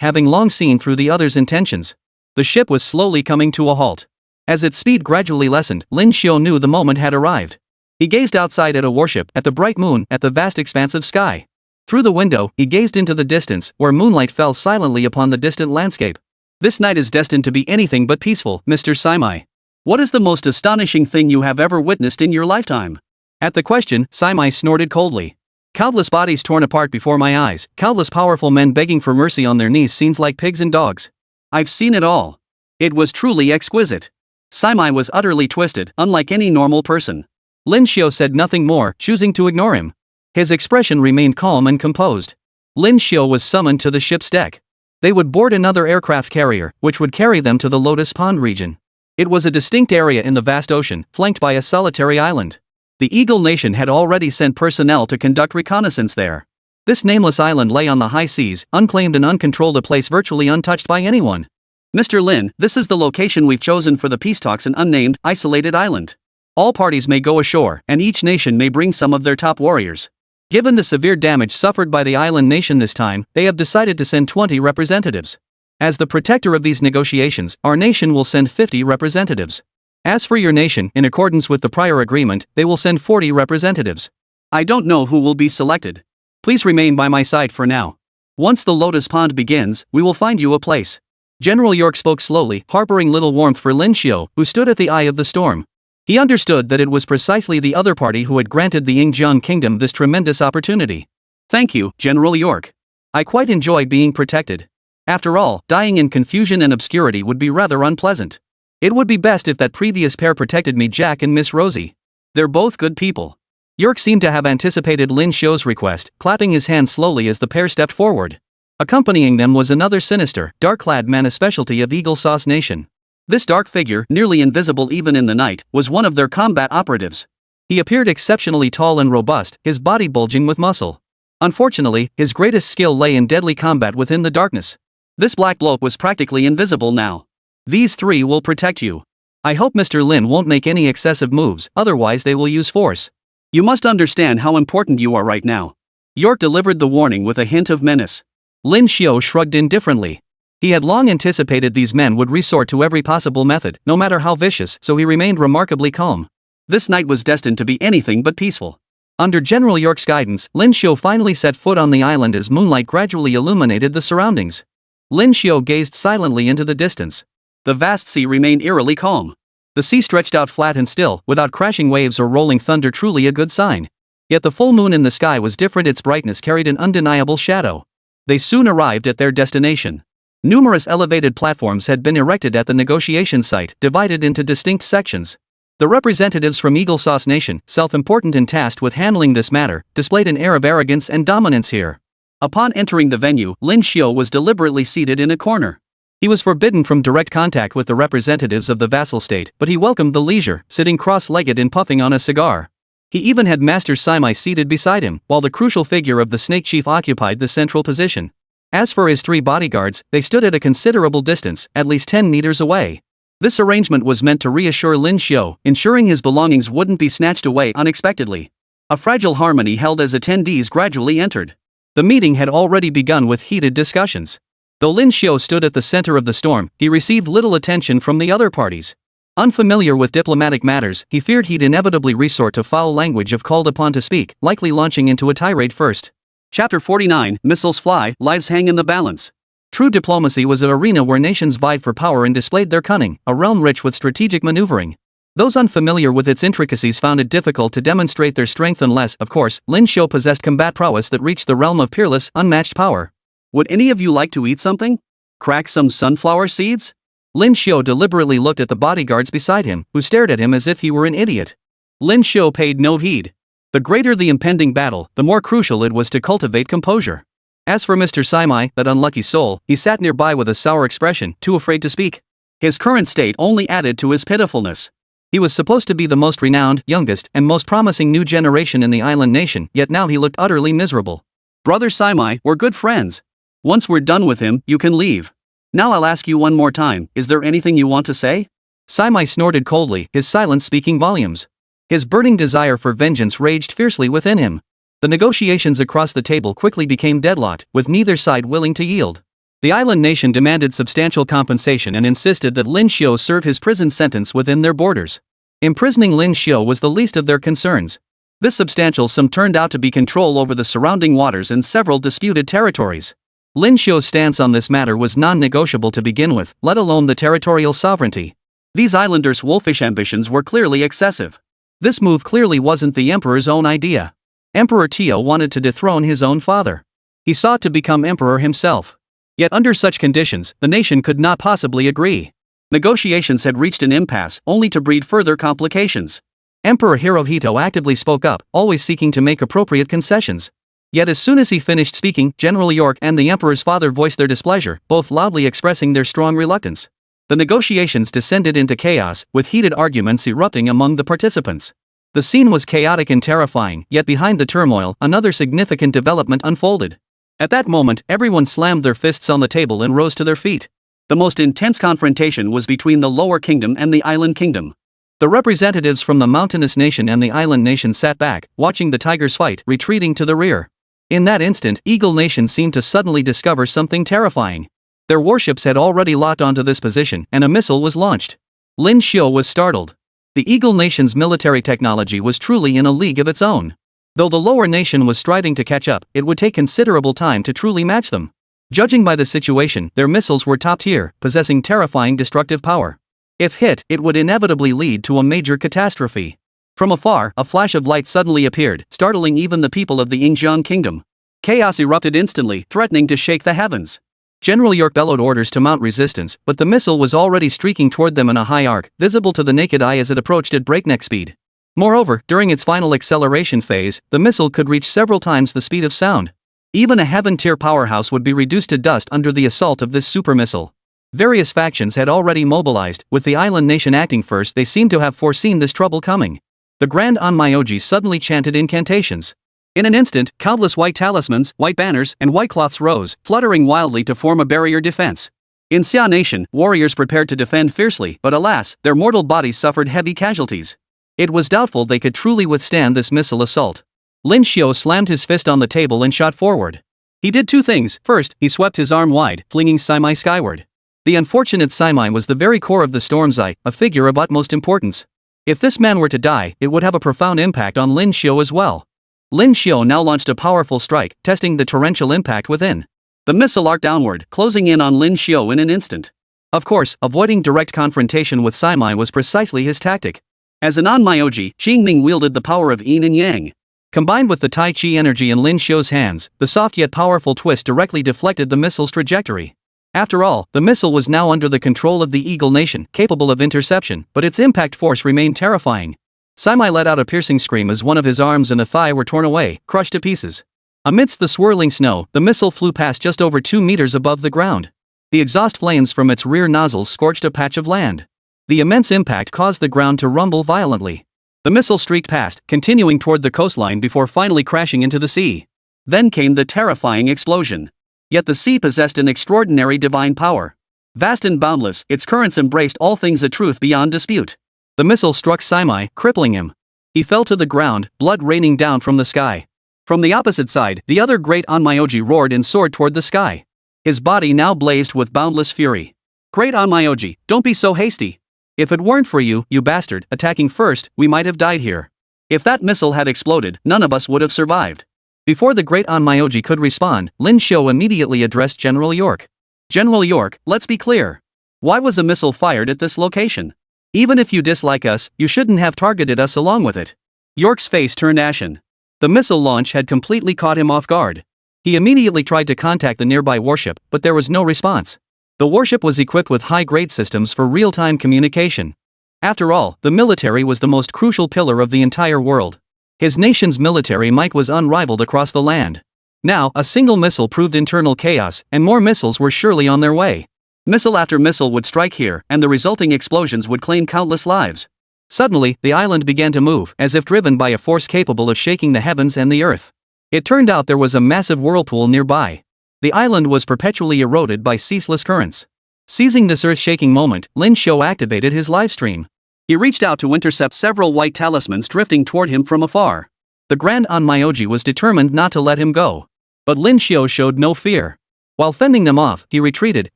having long seen through the other's intentions. The ship was slowly coming to a halt. As its speed gradually lessened, Lin Xiu knew the moment had arrived. He gazed outside at a warship, at the bright moon, at the vast expanse of sky. Through the window, he gazed into the distance, where moonlight fell silently upon the distant landscape. This night is destined to be anything but peaceful, Mr. Simai. What is the most astonishing thing you have ever witnessed in your lifetime? At the question, Simai snorted coldly. Countless bodies torn apart before my eyes, countless powerful men begging for mercy on their knees, scenes like pigs and dogs. I've seen it all. It was truly exquisite. Simai was utterly twisted, unlike any normal person. Lin Xiu said nothing more, choosing to ignore him. His expression remained calm and composed. Lin Xiu was summoned to the ship's deck. They would board another aircraft carrier, which would carry them to the Lotus Pond region. It was a distinct area in the vast ocean, flanked by a solitary island. The Eagle Nation had already sent personnel to conduct reconnaissance there. This nameless island lay on the high seas, unclaimed and uncontrolled, a place virtually untouched by anyone. Mr. Lin, this is the location we've chosen for the peace talks, an unnamed, isolated island. All parties may go ashore, and each nation may bring some of their top warriors. Given the severe damage suffered by the island nation this time, they have decided to send 20 representatives. As the protector of these negotiations, our nation will send 50 representatives. As for your nation, in accordance with the prior agreement, they will send 40 representatives. I don't know who will be selected. Please remain by my side for now. Once the Lotus Pond begins, we will find you a place. General York spoke slowly, harboring little warmth for Lin Xiu, who stood at the eye of the storm. He understood that it was precisely the other party who had granted the Xia Kingdom this tremendous opportunity. Thank you, General York. I quite enjoy being protected. After all, dying in confusion and obscurity would be rather unpleasant. It would be best if that previous pair protected me, Jack and Miss Rosie. They're both good people. York seemed to have anticipated Lin Xiu's request, clapping his hands slowly as the pair stepped forward. Accompanying them was another sinister, dark-clad man, a specialty of Eagle Sauce Nation. This dark figure, nearly invisible even in the night, was one of their combat operatives. He appeared exceptionally tall and robust, his body bulging with muscle. Unfortunately, his greatest skill lay in deadly combat within the darkness. This black bloke was practically invisible now. These three will protect you. I hope Mr. Lin won't make any excessive moves, otherwise they will use force. You must understand how important you are right now. York delivered the warning with a hint of menace. Lin Xiu shrugged indifferently. He had long anticipated these men would resort to every possible method, no matter how vicious, so he remained remarkably calm. This night was destined to be anything but peaceful. Under General York's guidance, Lin Xiu finally set foot on the island as moonlight gradually illuminated the surroundings. Lin Xiu gazed silently into the distance. The vast sea remained eerily calm. The sea stretched out flat and still, without crashing waves or rolling thunder, truly a good sign. Yet the full moon in the sky was different, its brightness carried an undeniable shadow. They soon arrived at their destination. Numerous elevated platforms had been erected at the negotiation site, divided into distinct sections. The representatives from Eagle Sauce Nation, self-important and tasked with handling this matter, displayed an air of arrogance and dominance here. Upon entering the venue, Lin Xiu was deliberately seated in a corner. He was forbidden from direct contact with the representatives of the vassal state, but he welcomed the leisure, sitting cross-legged and puffing on a cigar. He even had Master Saimai seated beside him, while the crucial figure of the Snake Chief occupied the central position. As for his 3 bodyguards, they stood at a considerable distance, at least 10 meters away. This arrangement was meant to reassure Lin Xiu, ensuring his belongings wouldn't be snatched away unexpectedly. A fragile harmony held as attendees gradually entered. The meeting had already begun with heated discussions. Though Lin Xiu stood at the center of the storm, he received little attention from the other parties. Unfamiliar with diplomatic matters, he feared he'd inevitably resort to foul language if called upon to speak, likely launching into a tirade first. Chapter 49, Missiles Fly, Lives Hang in the Balance. True diplomacy was an arena where nations vied for power and displayed their cunning, a realm rich with strategic maneuvering. Those unfamiliar with its intricacies found it difficult to demonstrate their strength unless, of course, Lin Xiu possessed combat prowess that reached the realm of peerless, unmatched power. Would any of you like to eat something? Crack some sunflower seeds? Lin Xiu deliberately looked at the bodyguards beside him, who stared at him as if he were an idiot. Lin Xiu paid no heed. The greater the impending battle, the more crucial it was to cultivate composure. As for Mr. Saimai, that unlucky soul, he sat nearby with a sour expression, too afraid to speak. His current state only added to his pitifulness. He was supposed to be the most renowned, youngest, and most promising new generation in the island nation, yet now he looked utterly miserable. Brother Saimai, we're good friends. Once we're done with him, you can leave. Now I'll ask you one more time, is there anything you want to say? Saimai snorted coldly, his silence speaking volumes. His burning desire for vengeance raged fiercely within him. The negotiations across the table quickly became deadlocked, with neither side willing to yield. The island nation demanded substantial compensation and insisted that Lin Xiu serve his prison sentence within their borders. Imprisoning Lin Xiu was the least of their concerns. This substantial sum turned out to be control over the surrounding waters and several disputed territories. Lin Xiu's stance on this matter was non-negotiable to begin with, let alone the territorial sovereignty. These islanders' wolfish ambitions were clearly excessive. This move clearly wasn't the emperor's own idea. Emperor Tio wanted to dethrone his own father. He sought to become emperor himself. Yet under such conditions, the nation could not possibly agree. Negotiations had reached an impasse, only to breed further complications. Emperor Hirohito actively spoke up, always seeking to make appropriate concessions. Yet as soon as he finished speaking, General York and the emperor's father voiced their displeasure, both loudly expressing their strong reluctance. The negotiations descended into chaos, with heated arguments erupting among the participants. The scene was chaotic and terrifying, yet behind the turmoil, another significant development unfolded. At that moment, everyone slammed their fists on the table and rose to their feet. The most intense confrontation was between the Lower Kingdom and the Island Kingdom. The representatives from the mountainous nation and the island nation sat back, watching the tigers fight, retreating to the rear. In that instant, Eagle Nation seemed to suddenly discover something terrifying. Their warships had already locked onto this position, and a missile was launched. Lin Xiu was startled. The Eagle Nation's military technology was truly in a league of its own. Though the lower nation was striving to catch up, it would take considerable time to truly match them. Judging by the situation, their missiles were top tier, possessing terrifying destructive power. If hit, it would inevitably lead to a major catastrophe. From afar, a flash of light suddenly appeared, startling even the people of the Yingjiang Kingdom. Chaos erupted instantly, threatening to shake the heavens. General York bellowed orders to mount resistance, but the missile was already streaking toward them in a high arc, visible to the naked eye as it approached at breakneck speed. Moreover, during its final acceleration phase, the missile could reach several times the speed of sound. Even a heaven-tier powerhouse would be reduced to dust under the assault of this super missile. Various factions had already mobilized, with the island nation acting first. They seemed to have foreseen this trouble coming. The Grand Onmyoji suddenly chanted incantations. In an instant, countless white talismans, white banners, and white cloths rose, fluttering wildly to form a barrier defense. In Xia Nation, warriors prepared to defend fiercely, but alas, their mortal bodies suffered heavy casualties. It was doubtful they could truly withstand this missile assault. Lin Xiu slammed his fist on the table and shot forward. He did two things. First, he swept his arm wide, flinging Saimai skyward. The unfortunate Saimai was the very core of the storm's eye, a figure of utmost importance. If this man were to die, it would have a profound impact on Lin Xiu as well. Lin Xiu now launched a powerful strike, testing the torrential impact within. The missile arced downward, closing in on Lin Xiu in an instant. Of course, avoiding direct confrontation with Saimai was precisely his tactic. As an Onmyoji, Qingming wielded the power of yin and yang. Combined with the Tai Chi energy in Lin Xiu's hands, the soft yet powerful twist directly deflected the missile's trajectory. After all, the missile was now under the control of the Eagle Nation, capable of interception, but its impact force remained terrifying. Saimai let out a piercing scream as one of his arms and a thigh were torn away, crushed to pieces. Amidst the swirling snow, the missile flew past just over 2 meters above the ground. The exhaust flames from its rear nozzles scorched a patch of land. The immense impact caused the ground to rumble violently. The missile streaked past, continuing toward the coastline before finally crashing into the sea. Then came the terrifying explosion. Yet the sea possessed an extraordinary divine power. Vast and boundless, its currents embraced all things a truth beyond dispute. The missile struck Simai, crippling him. He fell to the ground, blood raining down from the sky. From the opposite side, the other great Onmyoji roared and soared toward the sky. His body now blazed with boundless fury. Great Onmyoji, don't be so hasty. If it weren't for you, you bastard, attacking first, we might have died here. If that missile had exploded, none of us would have survived. Before the great Onmyoji could respond, Lin Xiu immediately addressed General York. General York, let's be clear. Why was a missile fired at this location? Even if you dislike us, you shouldn't have targeted us along with it. York's face turned ashen. The missile launch had completely caught him off guard. He immediately tried to contact the nearby warship, but there was no response. The warship was equipped with high-grade systems for real-time communication. After all, the military was the most crucial pillar of the entire world. His nation's military might was unrivaled across the land. Now, a single missile proved internal chaos, and more missiles were surely on their way. Missile after missile would strike here, and the resulting explosions would claim countless lives. Suddenly, the island began to move, as if driven by a force capable of shaking the heavens and the earth. It turned out there was a massive whirlpool nearby. The island was perpetually eroded by ceaseless currents. Seizing this earth-shaking moment, Lin Xiu activated his livestream. He reached out to intercept several white talismans drifting toward him from afar. The Grand Onmyoji was determined not to let him go. But Lin Xiu showed no fear. While fending them off, he retreated,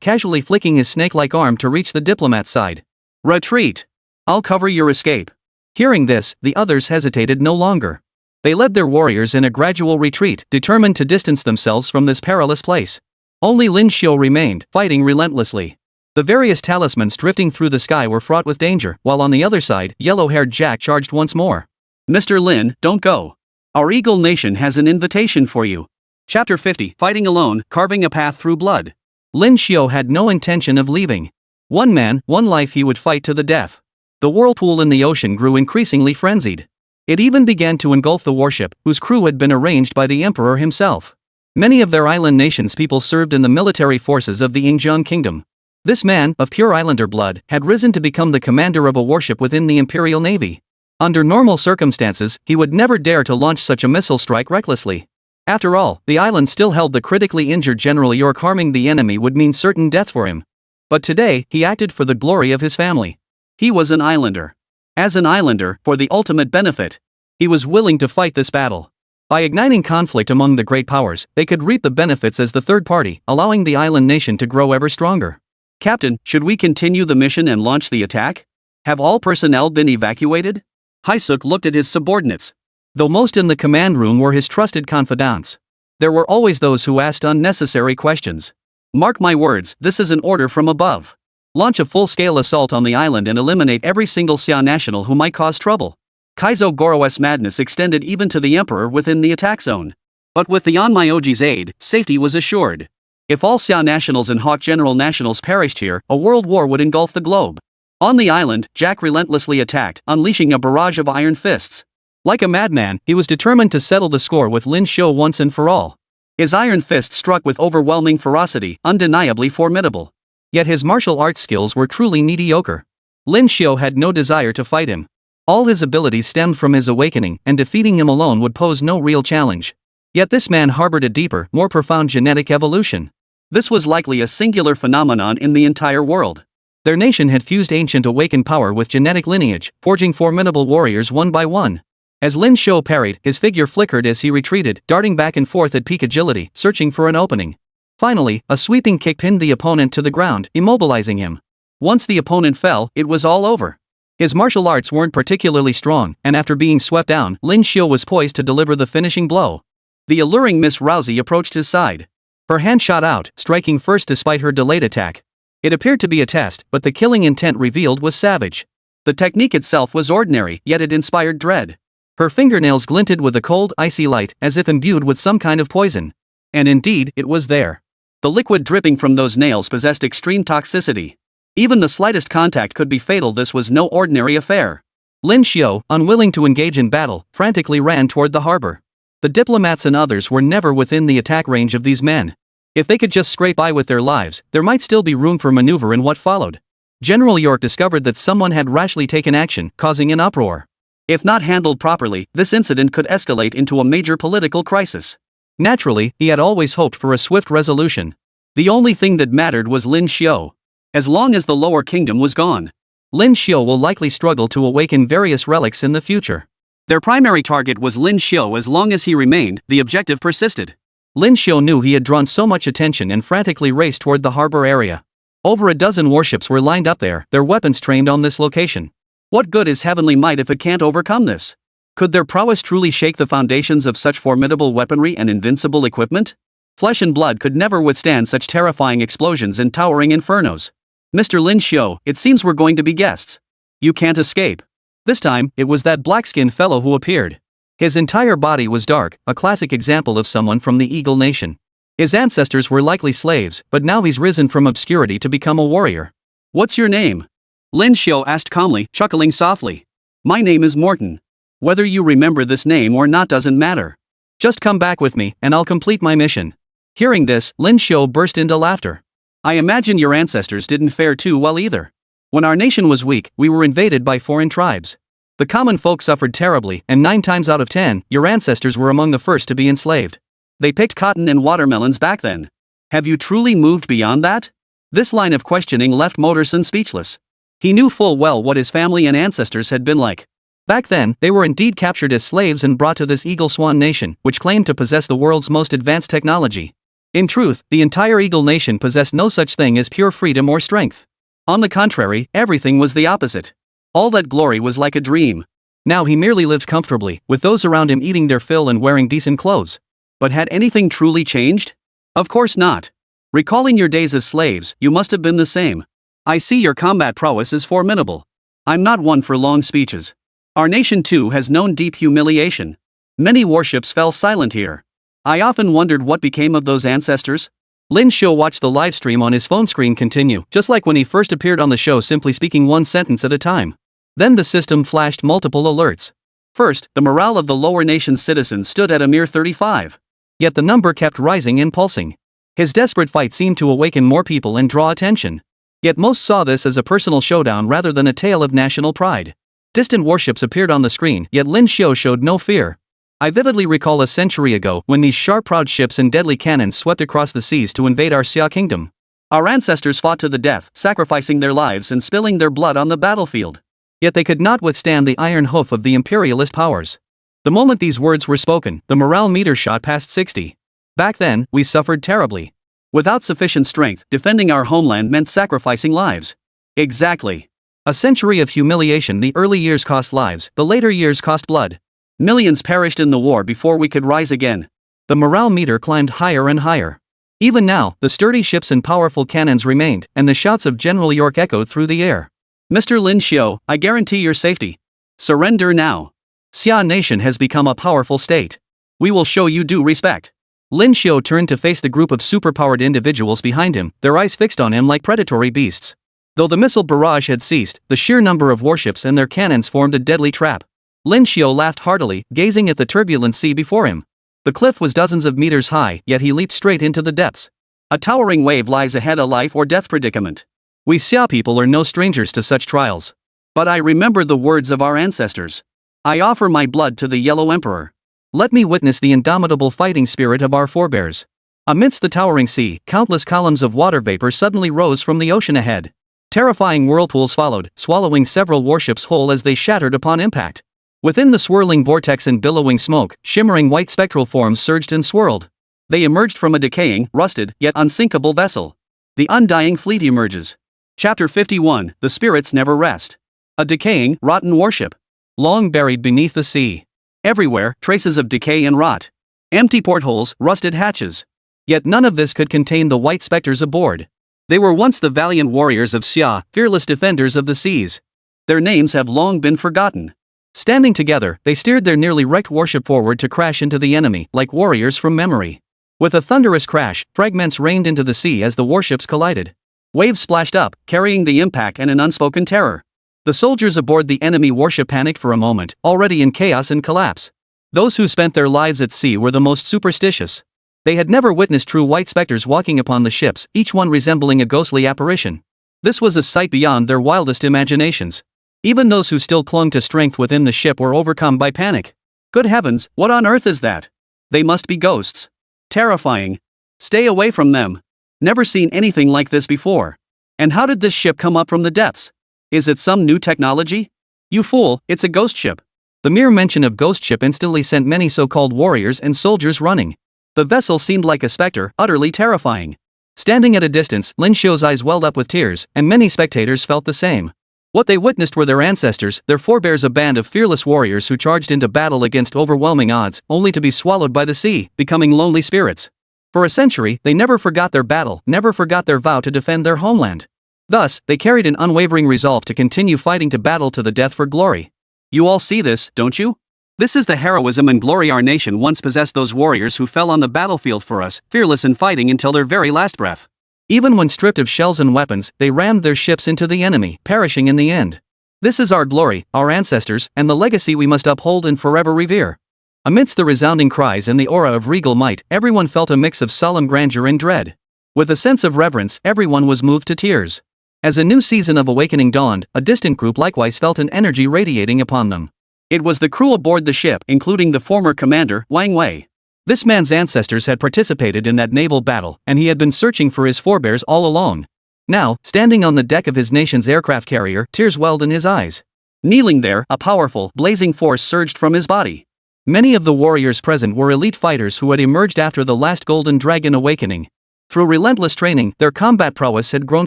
casually flicking his snake-like arm to reach the diplomat's side. Retreat! I'll cover your escape. Hearing this, the others hesitated no longer. They led their warriors in a gradual retreat, determined to distance themselves from this perilous place. Only Lin Xiu remained, fighting relentlessly. The various talismans drifting through the sky were fraught with danger, while on the other side, yellow-haired Jack charged once more. Mr. Lin, don't go. Our Eagle Nation has an invitation for you. Chapter 50, Fighting Alone, Carving a Path Through Blood. Lin Xiu had no intention of leaving. One man, one life, he would fight to the death. The whirlpool in the ocean grew increasingly frenzied. It even began to engulf the warship, whose crew had been arranged by the emperor himself. Many of their island nations' people served in the military forces of the Xia Kingdom. This man, of pure islander blood, had risen to become the commander of a warship within the Imperial Navy. Under normal circumstances, he would never dare to launch such a missile strike recklessly. After all, the island still held the critically injured General York. Harming the enemy would mean certain death for him. But today, he acted for the glory of his family. He was an islander. As an islander, for the ultimate benefit, he was willing to fight this battle. By igniting conflict among the great powers, they could reap the benefits as the third party, allowing the island nation to grow ever stronger. Captain, should we continue the mission and launch the attack? Have all personnel been evacuated? Haisuk looked at his subordinates. Though most in the command room were his trusted confidants, there were always those who asked unnecessary questions. Mark my words, this is an order from above. Launch a full-scale assault on the island and eliminate every single Xia national who might cause trouble. Kaizo Goro's madness extended even to the emperor within the attack zone. But with the Onmyoji's aid, safety was assured. If all Xia nationals and Hawk General nationals perished here, a world war would engulf the globe. On the island, Jack relentlessly attacked, unleashing a barrage of iron fists. Like a madman, he was determined to settle the score with Lin Xiu once and for all. His iron fist struck with overwhelming ferocity, undeniably formidable. Yet his martial arts skills were truly mediocre. Lin Xiu had no desire to fight him. All his abilities stemmed from his awakening, and defeating him alone would pose no real challenge. Yet this man harbored a deeper, more profound genetic evolution. This was likely a singular phenomenon in the entire world. Their nation had fused ancient awakened power with genetic lineage, forging formidable warriors one by one. As Lin Xiu parried, his figure flickered as he retreated, darting back and forth at peak agility, searching for an opening. Finally, a sweeping kick pinned the opponent to the ground, immobilizing him. Once the opponent fell, it was all over. His martial arts weren't particularly strong, and after being swept down, Lin Xiu was poised to deliver the finishing blow. The alluring Miss Rousey approached his side. Her hand shot out, striking first despite her delayed attack. It appeared to be a test, but the killing intent revealed was savage. The technique itself was ordinary, yet it inspired dread. Her fingernails glinted with a cold, icy light, as if imbued with some kind of poison. And indeed, it was there. The liquid dripping from those nails possessed extreme toxicity. Even the slightest contact could be fatal. This was no ordinary affair. Lin Xiu, unwilling to engage in battle, frantically ran toward the harbor. The diplomats and others were never within the attack range of these men. If they could just scrape by with their lives, there might still be room for maneuver in what followed. General York discovered that someone had rashly taken action, causing an uproar. If not handled properly, this incident could escalate into a major political crisis. Naturally, he had always hoped for a swift resolution. The only thing that mattered was Lin Xiu. As long as the lower kingdom was gone, Lin Xiu will likely struggle to awaken various relics in the future. Their primary target was Lin Xiu. As long as he remained, the objective persisted. Lin Xiu knew he had drawn so much attention and frantically raced toward the harbor area. Over a dozen warships were lined up there, their weapons trained on this location. What good is heavenly might if it can't overcome this? Could their prowess truly shake the foundations of such formidable weaponry and invincible equipment? Flesh and blood could never withstand such terrifying explosions and towering infernos. Mr. Lin Xiu, it seems we're going to be guests. You can't escape. This time, it was that black-skinned fellow who appeared. His entire body was dark, a classic example of someone from the Eagle Nation. His ancestors were likely slaves, but now he's risen from obscurity to become a warrior. What's your name? Lin Xiu asked calmly, chuckling softly. My name is Morton. Whether you remember this name or not doesn't matter. Just come back with me, and I'll complete my mission. Hearing this, Lin Xiu burst into laughter. I imagine your ancestors didn't fare too well either. When our nation was weak, we were invaded by foreign tribes. The common folk suffered terribly, and 9 times out of 10, your ancestors were among the first to be enslaved. They picked cotton and watermelons back then. Have you truly moved beyond that? This line of questioning left Motorson speechless. He knew full well what his family and ancestors had been like. Back then, they were indeed captured as slaves and brought to this Eagle Swan nation, which claimed to possess the world's most advanced technology. In truth, the entire Eagle Nation possessed no such thing as pure freedom or strength. On the contrary, everything was the opposite. All that glory was like a dream. Now he merely lived comfortably, with those around him eating their fill and wearing decent clothes. But had anything truly changed? Of course not. Recalling your days as slaves, you must have been the same. I see your combat prowess is formidable. I'm not one for long speeches. Our nation too has known deep humiliation. Many warships fell silent here. I often wondered what became of those ancestors. Lin Xiu watched the livestream on his phone screen continue, just like when he first appeared on the show, simply speaking one sentence at a time. Then the system flashed multiple alerts. First, the morale of the lower nation's citizens stood at a mere 35. Yet the number kept rising and pulsing. His desperate fight seemed to awaken more people and draw attention. Yet most saw this as a personal showdown rather than a tale of national pride. Distant warships appeared on the screen, yet Lin Xiu showed no fear. I vividly recall a century ago when these sharp-prowed ships and deadly cannons swept across the seas to invade our Xia Kingdom. Our ancestors fought to the death, sacrificing their lives and spilling their blood on the battlefield. Yet they could not withstand the iron hoof of the imperialist powers. The moment these words were spoken, the morale meter shot past 60. Back then, we suffered terribly. Without sufficient strength, defending our homeland meant sacrificing lives. Exactly. A century of humiliation. The early years cost lives, the later years cost blood. Millions perished in the war before we could rise again. The morale meter climbed higher and higher. Even now, the sturdy ships and powerful cannons remained, and the shouts of General York echoed through the air. Mr. Lin Xiu, I guarantee your safety. Surrender now. Xia Nation has become a powerful state. We will show you due respect. Lin Xiu turned to face the group of superpowered individuals behind him, their eyes fixed on him like predatory beasts. Though the missile barrage had ceased, the sheer number of warships and their cannons formed a deadly trap. Lin Xiu laughed heartily, gazing at the turbulent sea before him. The cliff was dozens of meters high, yet he leaped straight into the depths. A towering wave lies ahead, a life or death predicament. We Xia people are no strangers to such trials. But I remember the words of our ancestors. I offer my blood to the Yellow Emperor. Let me witness the indomitable fighting spirit of our forebears. Amidst the towering sea, countless columns of water vapor suddenly rose from the ocean ahead. Terrifying whirlpools followed, swallowing several warships whole as they shattered upon impact. Within the swirling vortex and billowing smoke, shimmering white spectral forms surged and swirled. They emerged from a decaying, rusted, yet unsinkable vessel. The undying fleet emerges. Chapter 51, The Spirits Never Rest. A decaying, rotten warship. Long buried beneath the sea. Everywhere, traces of decay and rot. Empty portholes, rusted hatches. Yet none of this could contain the white specters aboard. They were once the valiant warriors of Xia, fearless defenders of the seas. Their names have long been forgotten. Standing together, they steered their nearly wrecked warship forward to crash into the enemy, like warriors from memory. With a thunderous crash, fragments rained into the sea as the warships collided. Waves splashed up, carrying the impact and an unspoken terror. The soldiers aboard the enemy warship panicked for a moment, already in chaos and collapse. Those who spent their lives at sea were the most superstitious. They had never witnessed true white specters walking upon the ships, each one resembling a ghostly apparition. This was a sight beyond their wildest imaginations. Even those who still clung to strength within the ship were overcome by panic. Good heavens, what on earth is that? They must be ghosts. Terrifying. Stay away from them. Never seen anything like this before. And how did this ship come up from the depths? Is it some new technology? You fool, it's a ghost ship. The mere mention of ghost ship instantly sent many so-called warriors and soldiers running. The vessel seemed like a specter, utterly terrifying. Standing at a distance, Lin Xiu's eyes welled up with tears, and many spectators felt the same. What they witnessed were their ancestors, their forebears, a band of fearless warriors who charged into battle against overwhelming odds, only to be swallowed by the sea, becoming lonely spirits. For a century, they never forgot their battle, never forgot their vow to defend their homeland. Thus, they carried an unwavering resolve to continue fighting to battle to the death for glory. You all see this, don't you? This is the heroism and glory our nation once possessed, those warriors who fell on the battlefield for us, fearless in fighting until their very last breath. Even when stripped of shells and weapons, they rammed their ships into the enemy, perishing in the end. This is our glory, our ancestors, and the legacy we must uphold and forever revere. Amidst the resounding cries and the aura of regal might, everyone felt a mix of solemn grandeur and dread. With a sense of reverence, everyone was moved to tears. As a new season of awakening dawned, a distant group likewise felt an energy radiating upon them. It was the crew aboard the ship, including the former commander, Wang Wei. This man's ancestors had participated in that naval battle, and he had been searching for his forebears all along. Now, standing on the deck of his nation's aircraft carrier, tears welled in his eyes. Kneeling there, a powerful, blazing force surged from his body. Many of the warriors present were elite fighters who had emerged after the last Golden Dragon awakening. Through relentless training, their combat prowess had grown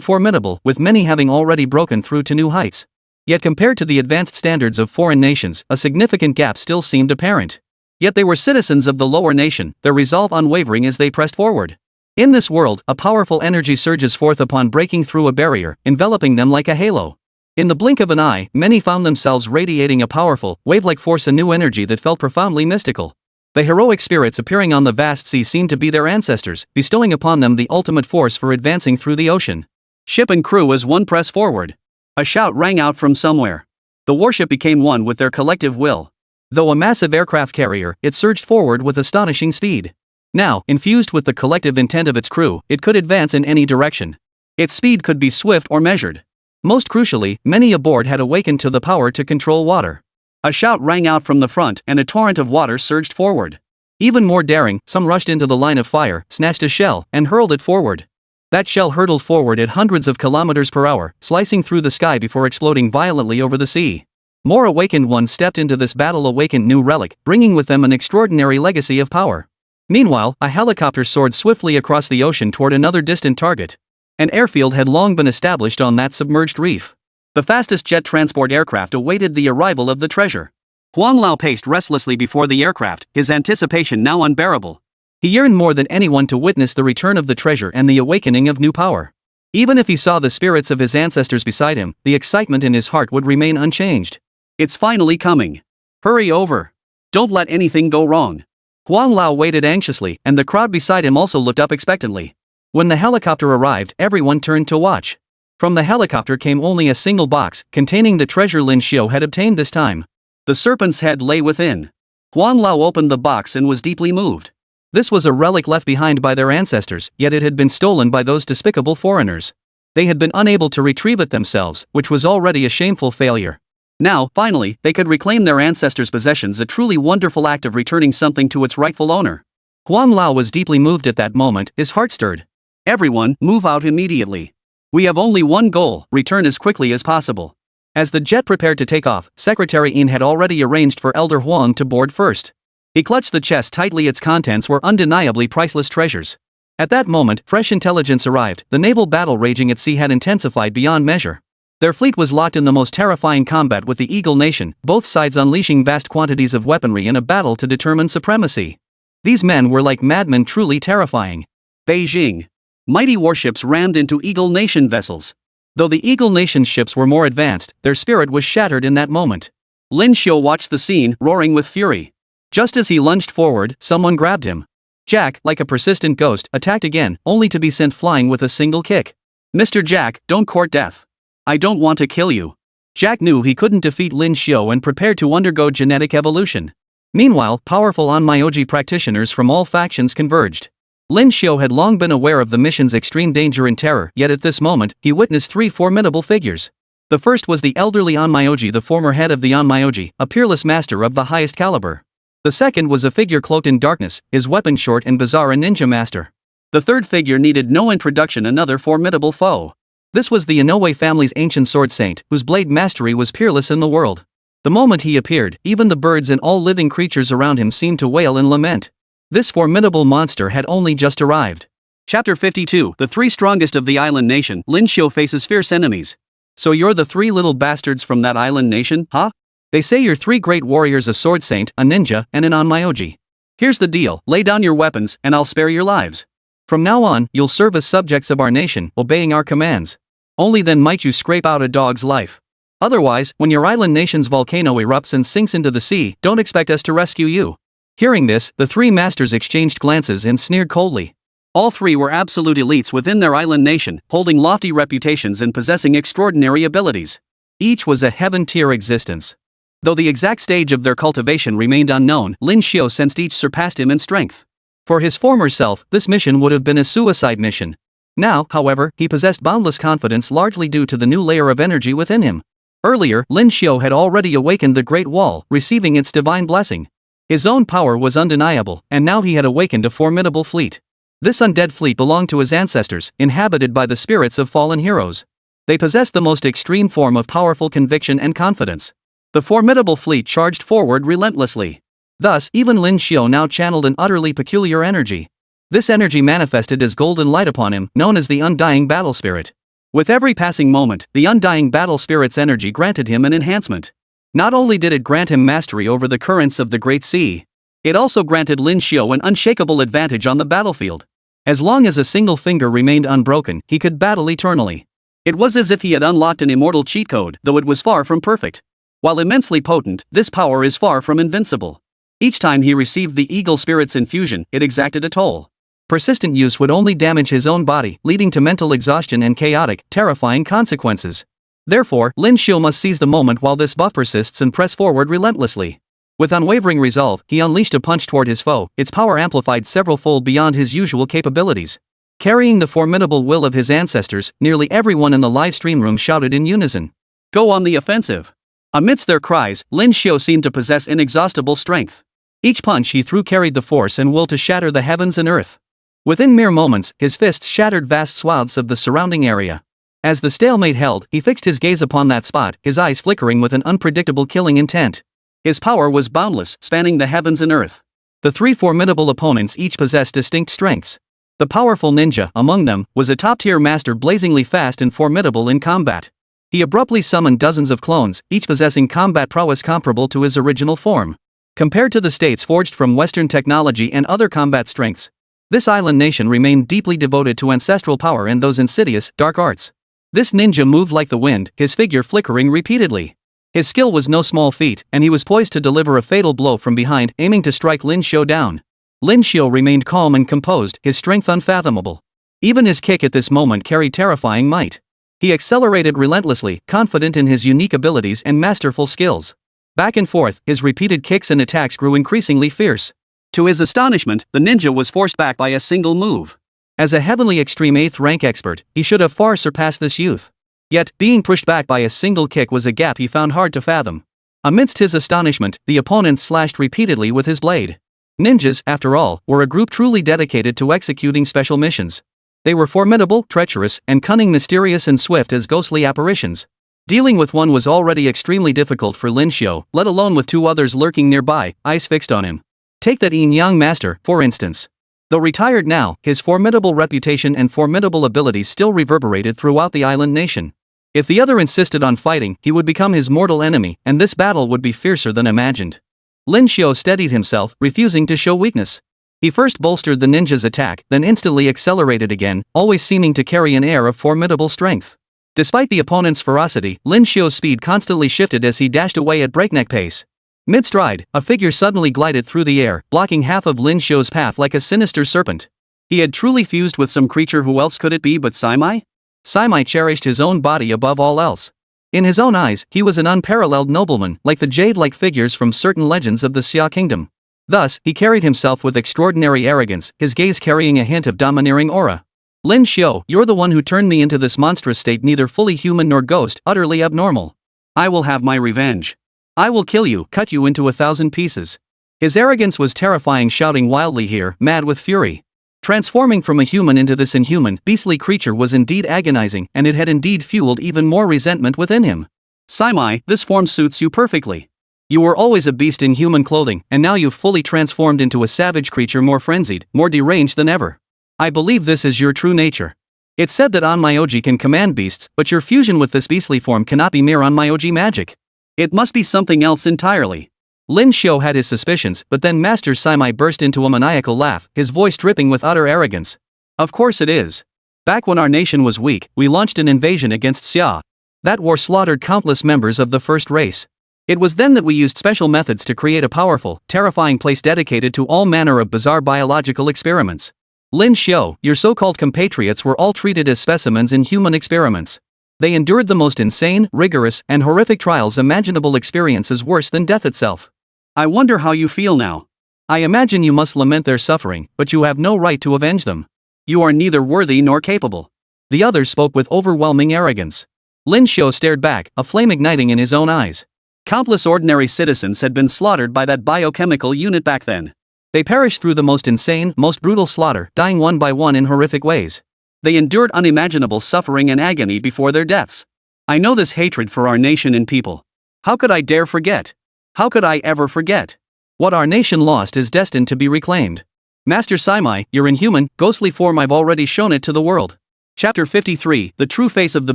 formidable, with many having already broken through to new heights. Yet compared to the advanced standards of foreign nations, a significant gap still seemed apparent. Yet they were citizens of the lower nation, their resolve unwavering as they pressed forward. In this world, a powerful energy surges forth upon breaking through a barrier, enveloping them like a halo. In the blink of an eye, many found themselves radiating a powerful, wave-like force, a new energy that felt profoundly mystical. The heroic spirits appearing on the vast sea seemed to be their ancestors, bestowing upon them the ultimate force for advancing through the ocean. Ship and crew as one press forward. A shout rang out from somewhere. The warship became one with their collective will. Though a massive aircraft carrier, it surged forward with astonishing speed. Now, infused with the collective intent of its crew, it could advance in any direction. Its speed could be swift or measured. Most crucially, many aboard had awakened to the power to control water. A shout rang out from the front, and a torrent of water surged forward. Even more daring, some rushed into the line of fire, snatched a shell, and hurled it forward. That shell hurtled forward at hundreds of kilometers per hour, slicing through the sky before exploding violently over the sea. More awakened ones stepped into this battle-awakened new relic, bringing with them an extraordinary legacy of power. Meanwhile, a helicopter soared swiftly across the ocean toward another distant target. An airfield had long been established on that submerged reef. The fastest jet transport aircraft awaited the arrival of the treasure. Huang Lao paced restlessly before the aircraft, his anticipation now unbearable. He yearned more than anyone to witness the return of the treasure and the awakening of new power. Even if he saw the spirits of his ancestors beside him, the excitement in his heart would remain unchanged. It's finally coming. Hurry over. Don't let anything go wrong. Huang Lao waited anxiously, and the crowd beside him also looked up expectantly. When the helicopter arrived, everyone turned to watch. From the helicopter came only a single box, containing the treasure Lin Xiu had obtained this time. The serpent's head lay within. Huang Lao opened the box and was deeply moved. This was a relic left behind by their ancestors, yet it had been stolen by those despicable foreigners. They had been unable to retrieve it themselves, which was already a shameful failure. Now, finally, they could reclaim their ancestors' possessions, a truly wonderful act of returning something to its rightful owner. Huang Lao was deeply moved at that moment, his heart stirred. Everyone, move out immediately. We have only one goal, return as quickly as possible. As the jet prepared to take off, Secretary Yin had already arranged for Elder Huang to board first. He clutched the chest tightly, its contents were undeniably priceless treasures. At that moment, fresh intelligence arrived, the naval battle raging at sea had intensified beyond measure. Their fleet was locked in the most terrifying combat with the Eagle Nation, both sides unleashing vast quantities of weaponry in a battle to determine supremacy. These men were like madmen, truly terrifying. Beijing. Mighty warships rammed into Eagle Nation vessels. Though the Eagle Nation's ships were more advanced, their spirit was shattered in that moment. Lin Xiu watched the scene, roaring with fury. Just as he lunged forward, someone grabbed him. Jack, like a persistent ghost, attacked again, only to be sent flying with a single kick. Mr. Jack, don't court death. I don't want to kill you. Jack knew he couldn't defeat Lin Xiu and prepared to undergo genetic evolution. Meanwhile, powerful onmyoji practitioners from all factions converged. Lin Xiu had long been aware of the mission's extreme danger and terror, yet at this moment, he witnessed three formidable figures. The first was the elderly onmyoji, the former head of the onmyoji, a peerless master of the highest caliber. The second was a figure cloaked in darkness, his weapon short and bizarre, a ninja master. The third figure needed no introduction, another formidable foe. This was the Inoue family's ancient sword saint, whose blade mastery was peerless in the world. The moment he appeared, even the birds and all living creatures around him seemed to wail and lament. This formidable monster had only just arrived. Chapter 52. The three strongest of the island nation. Lin Xiu faces fierce enemies. So you're the three little bastards from that island nation, huh? They say you're three great warriors, a sword saint, a ninja, and an onmyoji. Here's the deal, lay down your weapons, and I'll spare your lives. From now on, you'll serve as subjects of our nation, obeying our commands. Only then might you scrape out a dog's life. Otherwise, when your island nation's volcano erupts and sinks into the sea, don't expect us to rescue you. Hearing this, the three masters exchanged glances and sneered coldly. All three were absolute elites within their island nation, holding lofty reputations and possessing extraordinary abilities. Each was a heaven-tier existence. Though the exact stage of their cultivation remained unknown, Lin Xiu sensed each surpassed him in strength. For his former self, this mission would have been a suicide mission. Now, however, he possessed boundless confidence, largely due to the new layer of energy within him. Earlier, Lin Xiu had already awakened the Great Wall, receiving its divine blessing. His own power was undeniable, and now he had awakened a formidable fleet. This undead fleet belonged to his ancestors, inhabited by the spirits of fallen heroes. They possessed the most extreme form of powerful conviction and confidence. The formidable fleet charged forward relentlessly. Thus, even Lin Xiu now channeled an utterly peculiar energy. This energy manifested as golden light upon him, known as the undying battle spirit. With every passing moment, the undying battle spirit's energy granted him an enhancement. Not only did it grant him mastery over the currents of the Great Sea, it also granted Lin Xiu an unshakable advantage on the battlefield. As long as a single finger remained unbroken, he could battle eternally. It was as if he had unlocked an immortal cheat code, though it was far from perfect. While immensely potent, this power is far from invincible. Each time he received the eagle spirit's infusion, it exacted a toll. Persistent use would only damage his own body, leading to mental exhaustion and chaotic, terrifying consequences. Therefore, Lin Xiu must seize the moment while this buff persists and press forward relentlessly. With unwavering resolve, he unleashed a punch toward his foe, its power amplified several-fold beyond his usual capabilities. Carrying the formidable will of his ancestors, nearly everyone in the live stream room shouted in unison, "Go on the offensive!" Amidst their cries, Lin Xiu seemed to possess inexhaustible strength. Each punch he threw carried the force and will to shatter the heavens and earth. Within mere moments, his fists shattered vast swaths of the surrounding area. As the stalemate held, he fixed his gaze upon that spot, his eyes flickering with an unpredictable killing intent. His power was boundless, spanning the heavens and earth. The three formidable opponents each possessed distinct strengths. The powerful ninja, among them, was a top-tier master blazingly fast and formidable in combat. He abruptly summoned dozens of clones, each possessing combat prowess comparable to his original form. Compared to the states forged from Western technology and other combat strengths, this island nation remained deeply devoted to ancestral power and those insidious, dark arts. This ninja moved like the wind, his figure flickering repeatedly. His skill was no small feat, and he was poised to deliver a fatal blow from behind, aiming to strike Lin Xiu down. Lin Xiu remained calm and composed, his strength unfathomable. Even his kick at this moment carried terrifying might. He accelerated relentlessly, confident in his unique abilities and masterful skills. Back and forth, his repeated kicks and attacks grew increasingly fierce. To his astonishment, the ninja was forced back by a single move. As a heavenly extreme 8th rank expert, he should have far surpassed this youth. Yet, being pushed back by a single kick was a gap he found hard to fathom. Amidst his astonishment, the opponent slashed repeatedly with his blade. Ninjas, after all, were a group truly dedicated to executing special missions. They were formidable, treacherous, and cunning, mysterious and swift as ghostly apparitions. Dealing with one was already extremely difficult for Lin Xiu, let alone with two others lurking nearby, eyes fixed on him. Take that yin-yang master, for instance. Though retired now, his formidable reputation and formidable abilities still reverberated throughout the island nation. If the other insisted on fighting, he would become his mortal enemy, and this battle would be fiercer than imagined. Lin Xiu steadied himself, refusing to show weakness. He first bolstered the ninja's attack, then instantly accelerated again, always seeming to carry an air of formidable strength. Despite the opponent's ferocity, Lin Xiu's speed constantly shifted as he dashed away at breakneck pace. Mid-stride, a figure suddenly glided through the air, blocking half of Lin Xiu's path like a sinister serpent. He had truly fused with some creature. Who else could it be but Saimai? Saimai cherished his own body above all else. In his own eyes, he was an unparalleled nobleman, like the jade-like figures from certain legends of the Xia Kingdom. Thus, he carried himself with extraordinary arrogance, his gaze carrying a hint of domineering aura. Lin Xiu, you're the one who turned me into this monstrous state, neither fully human nor ghost, utterly abnormal. I will have my revenge. I will kill you, cut you into 1,000 pieces. His arrogance was terrifying, shouting wildly here, mad with fury. Transforming from a human into this inhuman, beastly creature was indeed agonizing, and it had indeed fueled even more resentment within him. Simai, this form suits you perfectly. You were always a beast in human clothing, and now you've fully transformed into a savage creature, more frenzied, more deranged than ever. I believe this is your true nature. It's said that Onmyoji can command beasts, but your fusion with this beastly form cannot be mere Onmyoji magic. It must be something else entirely. Lin Xiu had his suspicions, but then Master Simai burst into a maniacal laugh, his voice dripping with utter arrogance. Of course it is. Back when our nation was weak, we launched an invasion against Xia. That war slaughtered countless members of the first race. It was then that we used special methods to create a powerful, terrifying place dedicated to all manner of bizarre biological experiments. Lin Xiu, your so-called compatriots were all treated as specimens in human experiments. They endured the most insane, rigorous, and horrific trials imaginable, experiences worse than death itself. I wonder how you feel now. I imagine you must lament their suffering, but you have no right to avenge them. You are neither worthy nor capable. The other spoke with overwhelming arrogance. Lin Xiu stared back, a flame igniting in his own eyes. Countless ordinary citizens had been slaughtered by that biochemical unit back then. They perished through the most insane, most brutal slaughter, dying one by one in horrific ways. They endured unimaginable suffering and agony before their deaths. I know this hatred for our nation and people. How could I dare forget? How could I ever forget? What our nation lost is destined to be reclaimed. Master Simai, your inhuman, ghostly form, I've already shown it to the world. Chapter 53, The True Face of the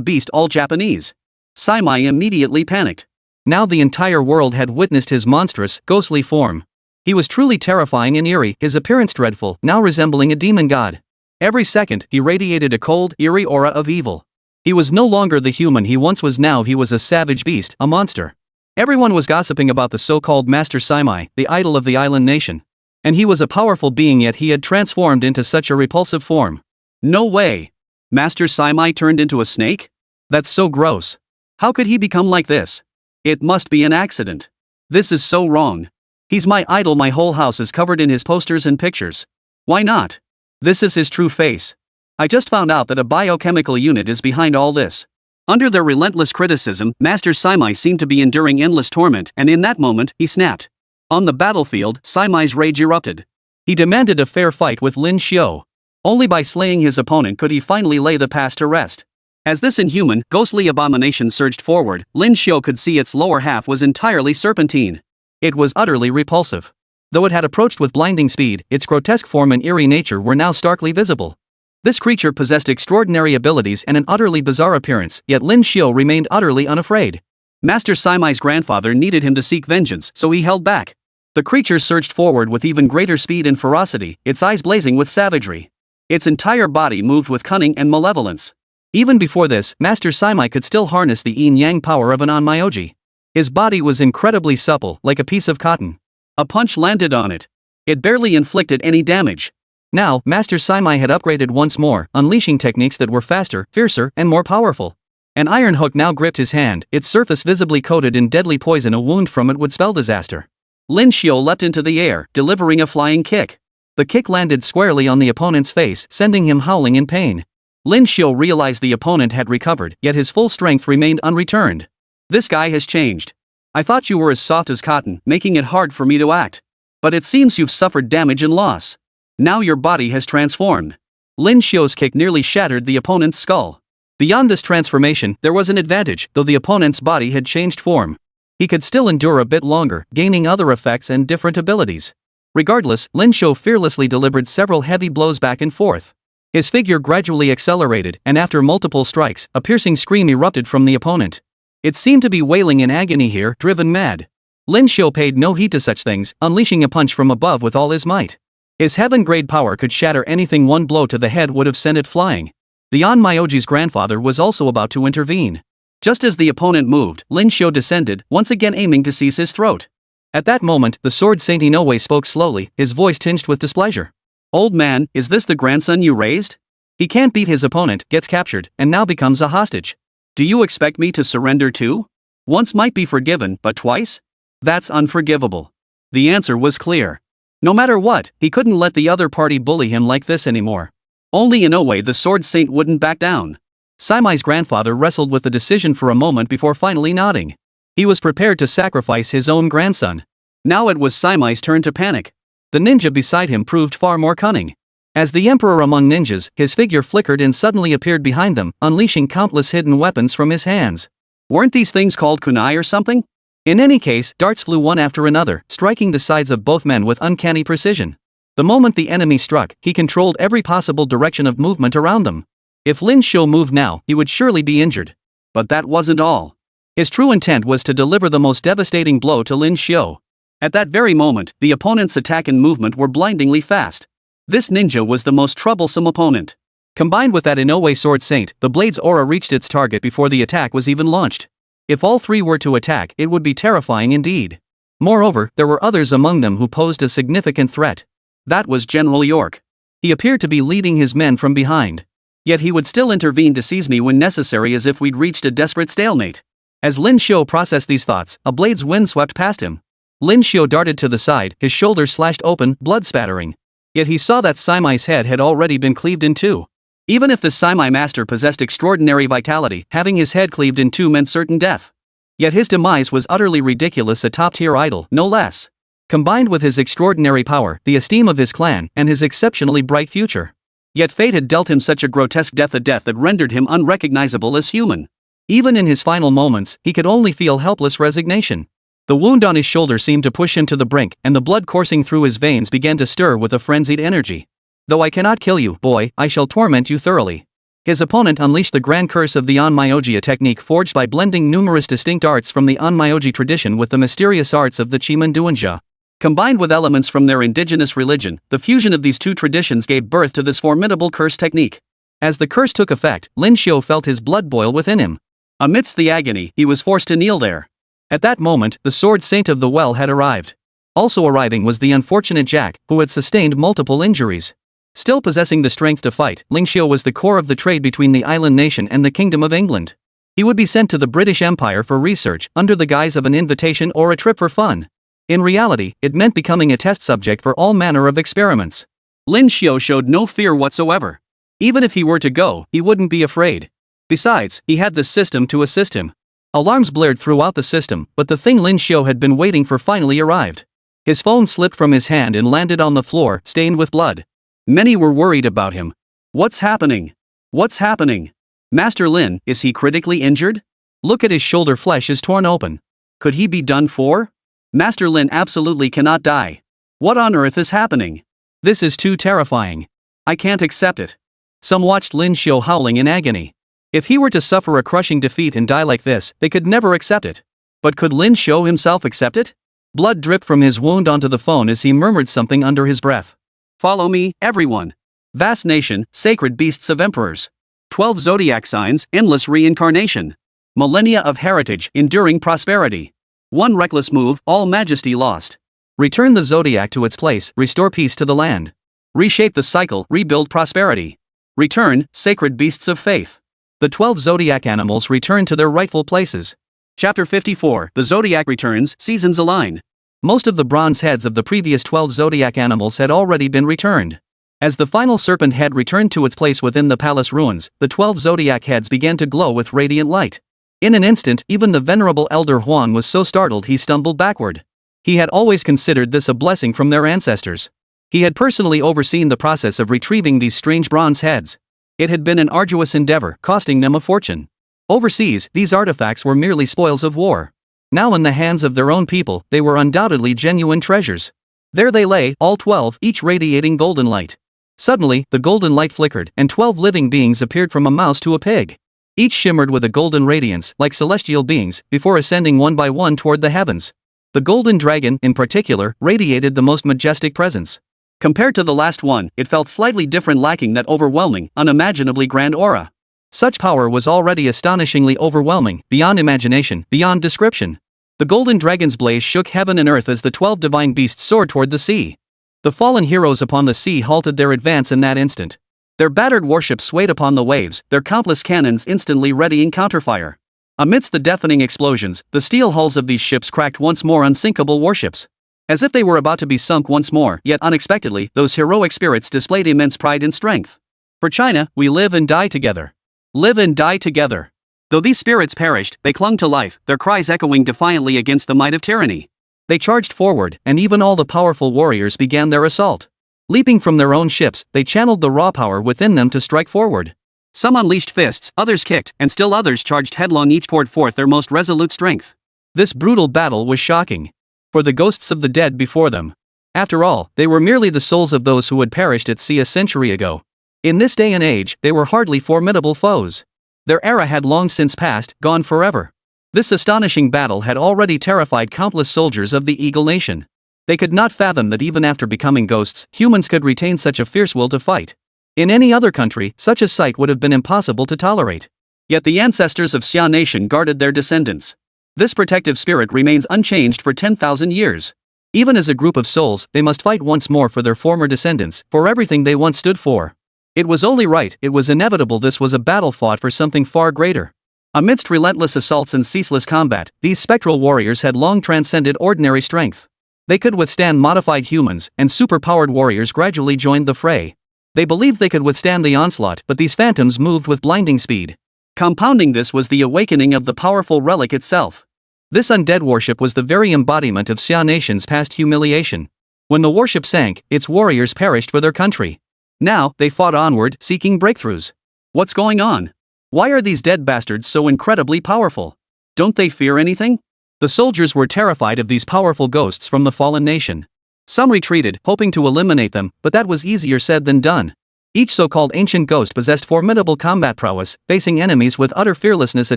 Beast, all Japanese. Simai immediately panicked. Now the entire world had witnessed his monstrous, ghostly form. He was truly terrifying and eerie, his appearance dreadful, now resembling a demon god. Every second, he radiated a cold, eerie aura of evil. He was no longer the human he once was, now he was a savage beast, a monster. Everyone was gossiping about the so-called Master Simai, the idol of the island nation. And he was a powerful being, yet he had transformed into such a repulsive form. No way! Master Simai turned into a snake? That's so gross. How could he become like this? It must be an accident. This is so wrong. He's my idol, my whole house is covered in his posters and pictures. Why not? This is his true face. I just found out that a biochemical unit is behind all this. Under their relentless criticism, Master Simai seemed to be enduring endless torment, and in that moment, he snapped. On the battlefield, Simai's rage erupted. He demanded a fair fight with Lin Xiu. Only by slaying his opponent could he finally lay the past to rest. As this inhuman, ghostly abomination surged forward, Lin Xiu could see its lower half was entirely serpentine. It was utterly repulsive. Though it had approached with blinding speed, its grotesque form and eerie nature were now starkly visible. This creature possessed extraordinary abilities and an utterly bizarre appearance, yet Lin Xiu remained utterly unafraid. Master Simai's grandfather needed him to seek vengeance, so he held back. The creature surged forward with even greater speed and ferocity, its eyes blazing with savagery. Its entire body moved with cunning and malevolence. Even before this, Master Simai could still harness the yin-yang power of an Onmyoji. His body was incredibly supple, like a piece of cotton. A punch landed on it. It barely inflicted any damage. Now, Master Simai had upgraded once more, unleashing techniques that were faster, fiercer, and more powerful. An iron hook now gripped his hand, its surface visibly coated in deadly poison. A wound from it would spell disaster. Lin Xiu leapt into the air, delivering a flying kick. The kick landed squarely on the opponent's face, sending him howling in pain. Lin Xiu realized the opponent had recovered, yet his full strength remained unreturned. This guy has changed. I thought you were as soft as cotton, making it hard for me to act. But it seems you've suffered damage and loss. Now your body has transformed. Lin Xiu's kick nearly shattered the opponent's skull. Beyond this transformation, there was an advantage, though the opponent's body had changed form. He could still endure a bit longer, gaining other effects and different abilities. Regardless, Lin Xiu fearlessly delivered several heavy blows back and forth. His figure gradually accelerated, and after multiple strikes, a piercing scream erupted from the opponent. It seemed to be wailing in agony here, driven mad. Lin Xiu paid no heed to such things, unleashing a punch from above with all his might. His heaven-grade power could shatter anything. One blow to the head would have sent it flying. The Onmyoji's grandfather was also about to intervene. Just as the opponent moved, Lin Xiu descended, once again aiming to seize his throat. At that moment, the sword Saint Inoue spoke slowly, his voice tinged with displeasure. Old man, is this the grandson you raised? He can't beat his opponent, gets captured, and now becomes a hostage. Do you expect me to surrender too? Once might be forgiven, but twice? That's unforgivable. The answer was clear. No matter what, he couldn't let the other party bully him like this anymore. Only in a way the Sword Saint wouldn't back down. Saimai's grandfather wrestled with the decision for a moment before finally nodding. He was prepared to sacrifice his own grandson. Now it was Saimai's turn to panic. The ninja beside him proved far more cunning. As the emperor among ninjas, his figure flickered and suddenly appeared behind them, unleashing countless hidden weapons from his hands. Weren't these things called kunai or something? In any case, darts flew one after another, striking the sides of both men with uncanny precision. The moment the enemy struck, he controlled every possible direction of movement around them. If Lin Xiu moved now, he would surely be injured. But that wasn't all. His true intent was to deliver the most devastating blow to Lin Xiu. At that very moment, the opponent's attack and movement were blindingly fast. This ninja was the most troublesome opponent. Combined with that Inoue Sword Saint, the blade's aura reached its target before the attack was even launched. If all three were to attack, it would be terrifying indeed. Moreover, there were others among them who posed a significant threat. That was General York. He appeared to be leading his men from behind. Yet he would still intervene to seize me when necessary, as if we'd reached a desperate stalemate. As Lin Xiu processed these thoughts, a blade's wind swept past him. Lin Xiu darted to the side, his shoulders slashed open, blood spattering. Yet he saw that Saimai's head had already been cleaved in two. Even if the Saimai master possessed extraordinary vitality, having his head cleaved in two meant certain death. Yet his demise was utterly ridiculous, a top-tier idol, no less. Combined with his extraordinary power, the esteem of his clan, and his exceptionally bright future. Yet fate had dealt him such a grotesque death, a death that rendered him unrecognizable as human. Even in his final moments, he could only feel helpless resignation. The wound on his shoulder seemed to push him to the brink, and the blood coursing through his veins began to stir with a frenzied energy. Though I cannot kill you, boy, I shall torment you thoroughly. His opponent unleashed the grand curse of the Onmyoji, a technique forged by blending numerous distinct arts from the Onmyoji tradition with the mysterious arts of the Chimanduanjia. Combined with elements from their indigenous religion, the fusion of these two traditions gave birth to this formidable curse technique. As the curse took effect, Lin Xiu felt his blood boil within him. Amidst the agony, he was forced to kneel there. At that moment, the Sword Saint of the Well had arrived. Also arriving was the unfortunate Jack, who had sustained multiple injuries. Still possessing the strength to fight, Ling Xiu was the core of the trade between the island nation and the Kingdom of England. He would be sent to the British Empire for research, under the guise of an invitation or a trip for fun. In reality, it meant becoming a test subject for all manner of experiments. Lin Xiu showed no fear whatsoever. Even if he were to go, he wouldn't be afraid. Besides, he had the system to assist him. Alarms blared throughout the system, but the thing Lin Xiu had been waiting for finally arrived. His phone slipped from his hand and landed on the floor, stained with blood. Many were worried about him. What's happening? What's happening? Master Lin, is he critically injured? Look at his shoulder, flesh is torn open. Could he be done for? Master Lin absolutely cannot die. What on earth is happening? This is too terrifying. I can't accept it. Some watched Lin Xiu howling in agony. If he were to suffer a crushing defeat and die like this, they could never accept it. But could Lin Xiu himself accept it? Blood dripped from his wound onto the phone as he murmured something under his breath. Follow me, everyone. Vast nation, sacred beasts of emperors. 12 zodiac signs, endless reincarnation. Millennia of heritage, enduring prosperity. One reckless move, all majesty lost. Return the zodiac to its place, restore peace to the land. Reshape the cycle, rebuild prosperity. Return, sacred beasts of faith. The 12 zodiac animals return to their rightful places. Chapter 54, The Zodiac Returns, Seasons Align. Most of the bronze heads of the previous 12 zodiac animals had already been returned. As the final serpent head returned to its place within the palace ruins, the 12 zodiac heads began to glow with radiant light. In an instant, even the venerable elder Huan was so startled he stumbled backward. He had always considered this a blessing from their ancestors. He had personally overseen the process of retrieving these strange bronze heads. It had been an arduous endeavor, costing them a fortune. Overseas, these artifacts were merely spoils of war. Now in the hands of their own people, they were undoubtedly genuine treasures. There they lay, all 12, each radiating golden light. Suddenly, the golden light flickered, and 12 living beings appeared from a mouse to a pig. Each shimmered with a golden radiance, like celestial beings, before ascending one by one toward the heavens. The golden dragon, in particular, radiated the most majestic presence. Compared to the last one, it felt slightly different, lacking that overwhelming, unimaginably grand aura. Such power was already astonishingly overwhelming, beyond imagination, beyond description. The golden dragon's blaze shook heaven and earth as the 12 divine beasts soared toward the sea. The fallen heroes upon the sea halted their advance in that instant. Their battered warships swayed upon the waves, their countless cannons instantly readying counterfire. Amidst the deafening explosions, the steel hulls of these ships cracked once more, unsinkable warships. As if they were about to be sunk once more, yet unexpectedly, those heroic spirits displayed immense pride and strength. For China, we live and die together. Live and die together. Though these spirits perished, they clung to life, their cries echoing defiantly against the might of tyranny. They charged forward, and even all the powerful warriors began their assault. Leaping from their own ships, they channeled the raw power within them to strike forward. Some unleashed fists, others kicked, and still others charged headlong, each poured forth their most resolute strength. This brutal battle was shocking. For the ghosts of the dead before them. After all, they were merely the souls of those who had perished at sea a century ago. In this day and age, they were hardly formidable foes. Their era had long since passed, gone forever. This astonishing battle had already terrified countless soldiers of the Eagle Nation. They could not fathom that even after becoming ghosts, humans could retain such a fierce will to fight. In any other country, such a sight would have been impossible to tolerate. Yet the ancestors of Xia Nation guarded their descendants. This protective spirit remains unchanged for 10,000 years. Even as a group of souls, they must fight once more for their former descendants, for everything they once stood for. It was only right, it was inevitable, this was a battle fought for something far greater. Amidst relentless assaults and ceaseless combat, these spectral warriors had long transcended ordinary strength. They could withstand modified humans, and super-powered warriors gradually joined the fray. They believed they could withstand the onslaught, but these phantoms moved with blinding speed. Compounding this was the awakening of the powerful relic itself. This undead warship was the very embodiment of Xia Nation's past humiliation. When the warship sank, its warriors perished for their country. Now, they fought onward, seeking breakthroughs. What's going on? Why are these dead bastards so incredibly powerful? Don't they fear anything? The soldiers were terrified of these powerful ghosts from the fallen nation. Some retreated, hoping to eliminate them, but that was easier said than done. Each so-called ancient ghost possessed formidable combat prowess, facing enemies with utter fearlessness, a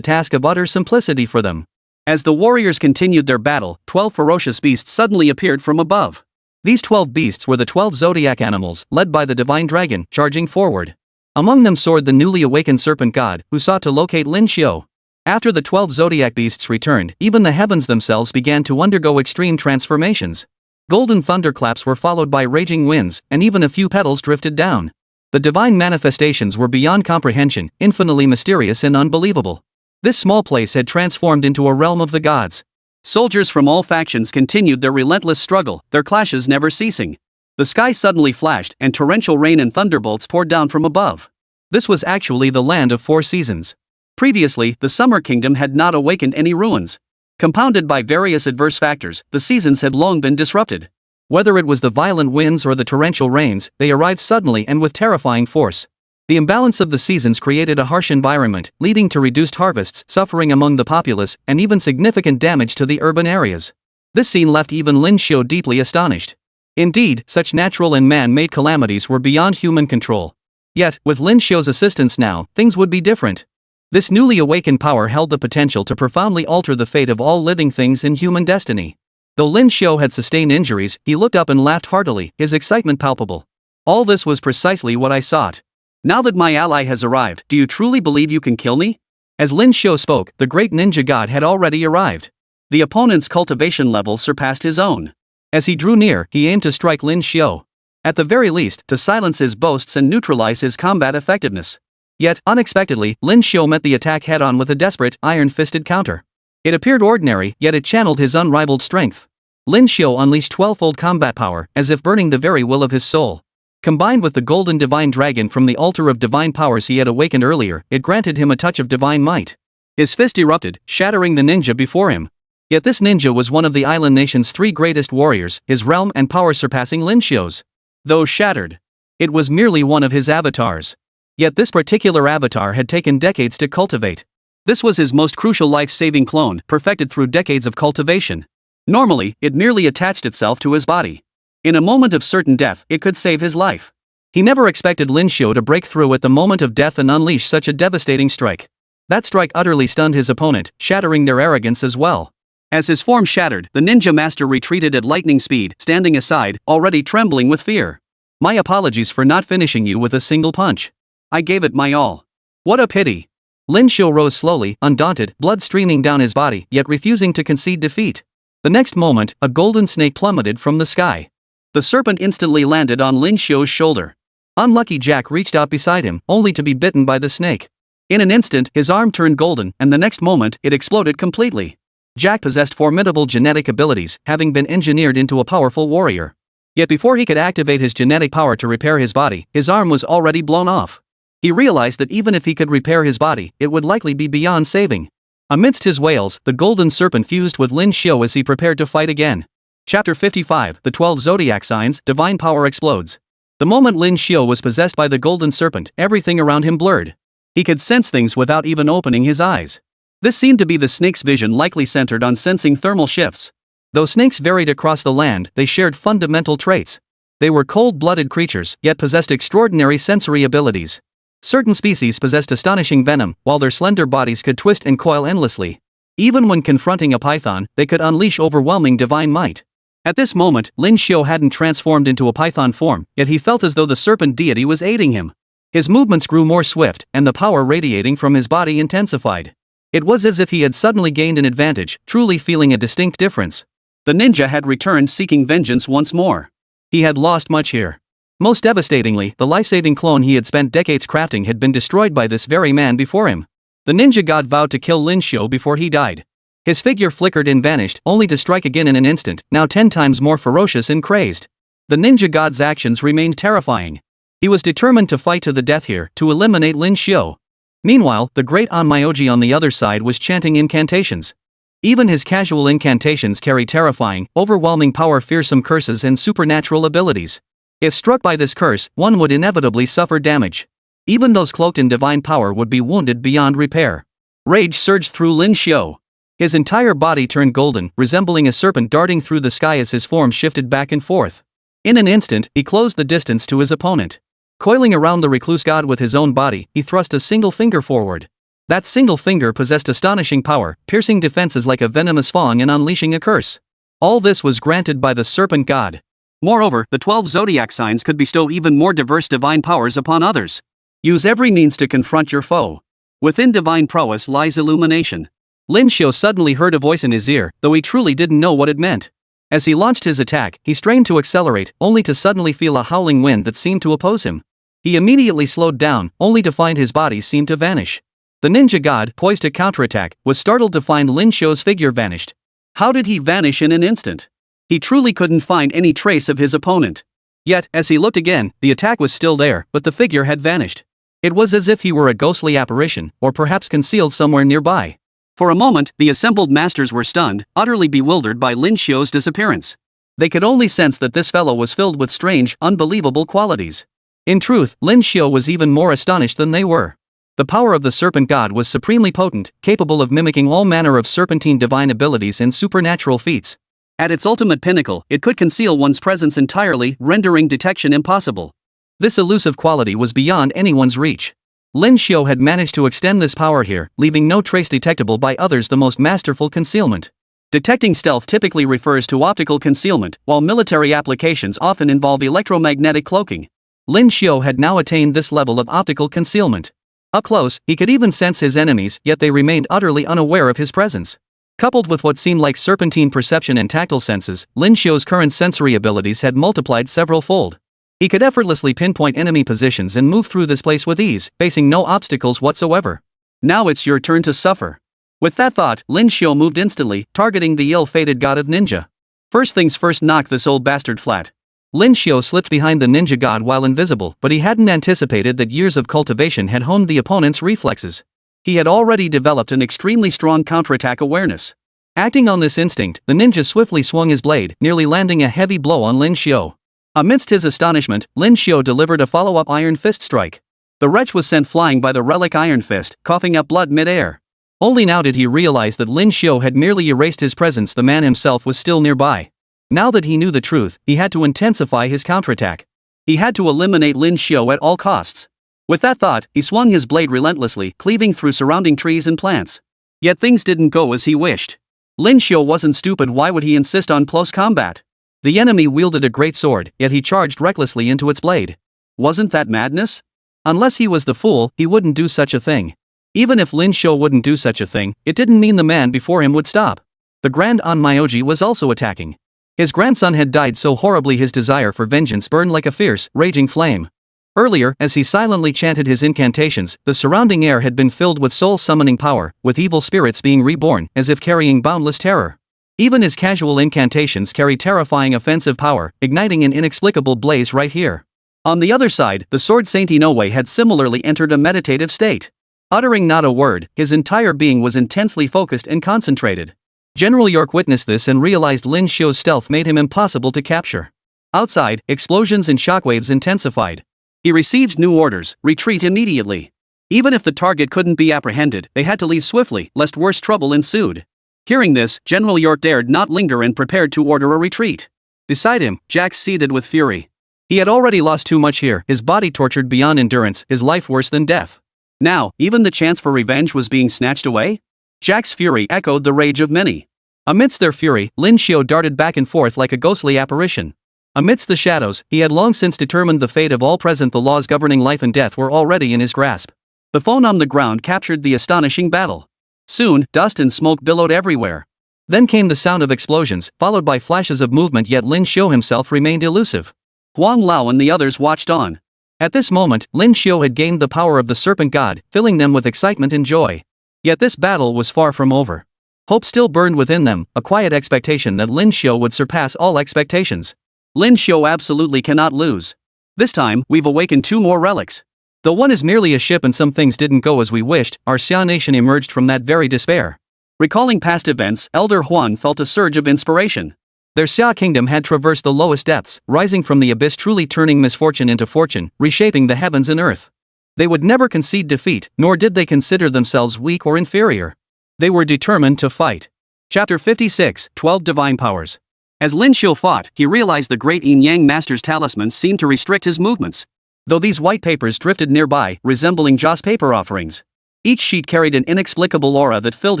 task of utter simplicity for them. As the warriors continued their battle, 12 ferocious beasts suddenly appeared from above. These 12 beasts were the 12 zodiac animals, led by the divine dragon, charging forward. Among them soared the newly awakened serpent god, who sought to locate Lin Xiu. After the 12 zodiac beasts returned, even the heavens themselves began to undergo extreme transformations. Golden thunderclaps were followed by raging winds, and even a few petals drifted down. The divine manifestations were beyond comprehension, infinitely mysterious and unbelievable. This small place had transformed into a realm of the gods. Soldiers from all factions continued their relentless struggle, their clashes never ceasing. The sky suddenly flashed, and torrential rain and thunderbolts poured down from above. This was actually the land of 4 seasons. Previously, the Summer Kingdom had not awakened any ruins. Compounded by various adverse factors, the seasons had long been disrupted. Whether it was the violent winds or the torrential rains, they arrived suddenly and with terrifying force. The imbalance of the seasons created a harsh environment, leading to reduced harvests, suffering among the populace, and even significant damage to the urban areas. This scene left even Lin Xiu deeply astonished. Indeed, such natural and man-made calamities were beyond human control. Yet, with Lin Xiu's assistance now, things would be different. This newly awakened power held the potential to profoundly alter the fate of all living things in human destiny. Though Lin Xiu had sustained injuries, he looked up and laughed heartily, his excitement palpable. All this was precisely what I sought. Now that my ally has arrived, do you truly believe you can kill me? As Lin Xiu spoke, the great ninja god had already arrived. The opponent's cultivation level surpassed his own. As he drew near, he aimed to strike Lin Xiu. At the very least, to silence his boasts and neutralize his combat effectiveness. Yet, unexpectedly, Lin Xiu met the attack head-on with a desperate, iron-fisted counter. It appeared ordinary, yet it channeled his unrivaled strength. Lin Xiu unleashed 12-fold combat power, as if burning the very will of his soul. Combined with the golden divine dragon from the altar of divine powers he had awakened earlier, it granted him a touch of divine might. His fist erupted, shattering the ninja before him. Yet this ninja was one of the island nation's 3 greatest warriors, his realm and power surpassing Lin Xiu's. Though shattered, it was merely one of his avatars. Yet this particular avatar had taken decades to cultivate. This was his most crucial life-saving clone, perfected through decades of cultivation. Normally, it merely attached itself to his body. In a moment of certain death, it could save his life. He never expected Lin Xiu to break through at the moment of death and unleash such a devastating strike. That strike utterly stunned his opponent, shattering their arrogance as well. As his form shattered, the ninja master retreated at lightning speed, standing aside, already trembling with fear. My apologies for not finishing you with a single punch. I gave it my all. What a pity. Lin Xiu rose slowly, undaunted, blood streaming down his body, yet refusing to concede defeat. The next moment, a golden snake plummeted from the sky. The serpent instantly landed on Lin Xiu's shoulder. Unlucky Jack reached out beside him, only to be bitten by the snake. In an instant, his arm turned golden, and the next moment, it exploded completely. Jack possessed formidable genetic abilities, having been engineered into a powerful warrior. Yet before he could activate his genetic power to repair his body, his arm was already blown off. He realized that even if he could repair his body, it would likely be beyond saving. Amidst his wails, the golden serpent fused with Lin Xiu as he prepared to fight again. Chapter 55, The 12 Zodiac Signs, Divine Power Explodes. The moment Lin Xiu was possessed by the golden serpent, everything around him blurred. He could sense things without even opening his eyes. This seemed to be the snake's vision, likely centered on sensing thermal shifts. Though snakes varied across the land, they shared fundamental traits. They were cold-blooded creatures, yet possessed extraordinary sensory abilities. Certain species possessed astonishing venom, while their slender bodies could twist and coil endlessly. Even when confronting a python, they could unleash overwhelming divine might. At this moment, Lin Xiu hadn't transformed into a python form, yet he felt as though the serpent deity was aiding him. His movements grew more swift, and the power radiating from his body intensified. It was as if he had suddenly gained an advantage, truly feeling a distinct difference. The ninja had returned seeking vengeance once more. He had lost much here. Most devastatingly, the life-saving clone he had spent decades crafting had been destroyed by this very man before him. The ninja god vowed to kill Lin Xiu before he died. His figure flickered and vanished, only to strike again in an instant, now 10 times more ferocious and crazed. The ninja god's actions remained terrifying. He was determined to fight to the death here, to eliminate Lin Xiu. Meanwhile, the great Onmyoji on the other side was chanting incantations. Even his casual incantations carry terrifying, overwhelming power, fearsome curses and supernatural abilities. If struck by this curse, one would inevitably suffer damage. Even those cloaked in divine power would be wounded beyond repair. Rage surged through Lin Xiu. His entire body turned golden, resembling a serpent darting through the sky as his form shifted back and forth. In an instant, he closed the distance to his opponent. Coiling around the recluse god with his own body, he thrust a single finger forward. That single finger possessed astonishing power, piercing defenses like a venomous fang and unleashing a curse. All this was granted by the serpent god. Moreover, the 12 zodiac signs could bestow even more diverse divine powers upon others. Use every means to confront your foe. Within divine prowess lies illumination. Lin Xiu suddenly heard a voice in his ear, though he truly didn't know what it meant. As he launched his attack, he strained to accelerate, only to suddenly feel a howling wind that seemed to oppose him. He immediately slowed down, only to find his body seemed to vanish. The ninja god, poised to counterattack, was startled to find Lin Xiu's figure vanished. How did he vanish in an instant? He truly couldn't find any trace of his opponent. Yet, as he looked again, the attack was still there, but the figure had vanished. It was as if he were a ghostly apparition, or perhaps concealed somewhere nearby. For a moment, the assembled masters were stunned, utterly bewildered by Lin Xiu's disappearance. They could only sense that this fellow was filled with strange, unbelievable qualities. In truth, Lin Xiu was even more astonished than they were. The power of the serpent god was supremely potent, capable of mimicking all manner of serpentine divine abilities and supernatural feats. At its ultimate pinnacle, it could conceal one's presence entirely, rendering detection impossible. This elusive quality was beyond anyone's reach. Lin Xiu had managed to extend this power here, leaving no trace detectable by others, the most masterful concealment. Detecting stealth typically refers to optical concealment, while military applications often involve electromagnetic cloaking. Lin Xiu had now attained this level of optical concealment. Up close, he could even sense his enemies, yet they remained utterly unaware of his presence. Coupled with what seemed like serpentine perception and tactile senses, Lin Xiu's current sensory abilities had multiplied several-fold. He could effortlessly pinpoint enemy positions and move through this place with ease, facing no obstacles whatsoever. Now it's your turn to suffer. With that thought, Lin Xiu moved instantly, targeting the ill-fated god of ninja. First things first, knock this old bastard flat. Lin Xiu slipped behind the ninja god while invisible, but he hadn't anticipated that years of cultivation had honed the opponent's reflexes. He had already developed an extremely strong counterattack awareness. Acting on this instinct, the ninja swiftly swung his blade, nearly landing a heavy blow on Lin Xiu. Amidst his astonishment, Lin Xiu delivered a follow-up iron fist strike. The wretch was sent flying by the relic iron fist, coughing up blood mid-air. Only now did he realize that Lin Xiu had merely erased his presence. The man himself was still nearby. Now that he knew the truth, he had to intensify his counterattack. He had to eliminate Lin Xiu at all costs. With that thought, he swung his blade relentlessly, cleaving through surrounding trees and plants. Yet things didn't go as he wished. Lin Xiu wasn't stupid. Why would he insist on close combat? The enemy wielded a great sword, yet he charged recklessly into its blade. Wasn't that madness? Unless he was the fool, he wouldn't do such a thing. Even if Lin Xiu wouldn't do such a thing, it didn't mean the man before him would stop. The Grand Onmyoji was also attacking. His grandson had died so horribly, his desire for vengeance burned like a fierce, raging flame. Earlier, as he silently chanted his incantations, the surrounding air had been filled with soul-summoning power, with evil spirits being reborn, as if carrying boundless terror. Even his casual incantations carry terrifying offensive power, igniting an inexplicable blaze right here. On the other side, the sword Saint Inoue had similarly entered a meditative state. Uttering not a word, his entire being was intensely focused and concentrated. General York witnessed this and realized Lin Xiu's stealth made him impossible to capture. Outside, explosions and shockwaves intensified. He received new orders: retreat immediately. Even if the target couldn't be apprehended, they had to leave swiftly, lest worse trouble ensued. Hearing this, General York dared not linger and prepared to order a retreat. Beside him, Jack seethed with fury. He had already lost too much here, his body tortured beyond endurance, his life worse than death. Now, even the chance for revenge was being snatched away? Jack's fury echoed the rage of many. Amidst their fury, Lin Xiu darted back and forth like a ghostly apparition. Amidst the shadows, he had long since determined the fate of all present. The laws governing life and death were already in his grasp. The phone on the ground captured the astonishing battle. Soon, dust and smoke billowed everywhere. Then came the sound of explosions, followed by flashes of movement, yet Lin Xiu himself remained elusive. Huang Lao and the others watched on. At this moment, Lin Xiu had gained the power of the serpent god, filling them with excitement and joy. Yet this battle was far from over. Hope still burned within them, a quiet expectation that Lin Xiu would surpass all expectations. Lin Xiu absolutely cannot lose. This time, we've awakened 2 more relics. Though one is merely a ship and some things didn't go as we wished, our Xia nation emerged from that very despair. Recalling past events, Elder Huan felt a surge of inspiration. Their Xia Kingdom had traversed the lowest depths, rising from the abyss, truly turning misfortune into fortune, reshaping the heavens and earth. They would never concede defeat, nor did they consider themselves weak or inferior. They were determined to fight. Chapter 56, 12 Divine Powers. As Lin Xiu fought, he realized the great yin-yang master's talisman seemed to restrict his movements. Though these white papers drifted nearby, resembling Joss paper offerings. Each sheet carried an inexplicable aura that filled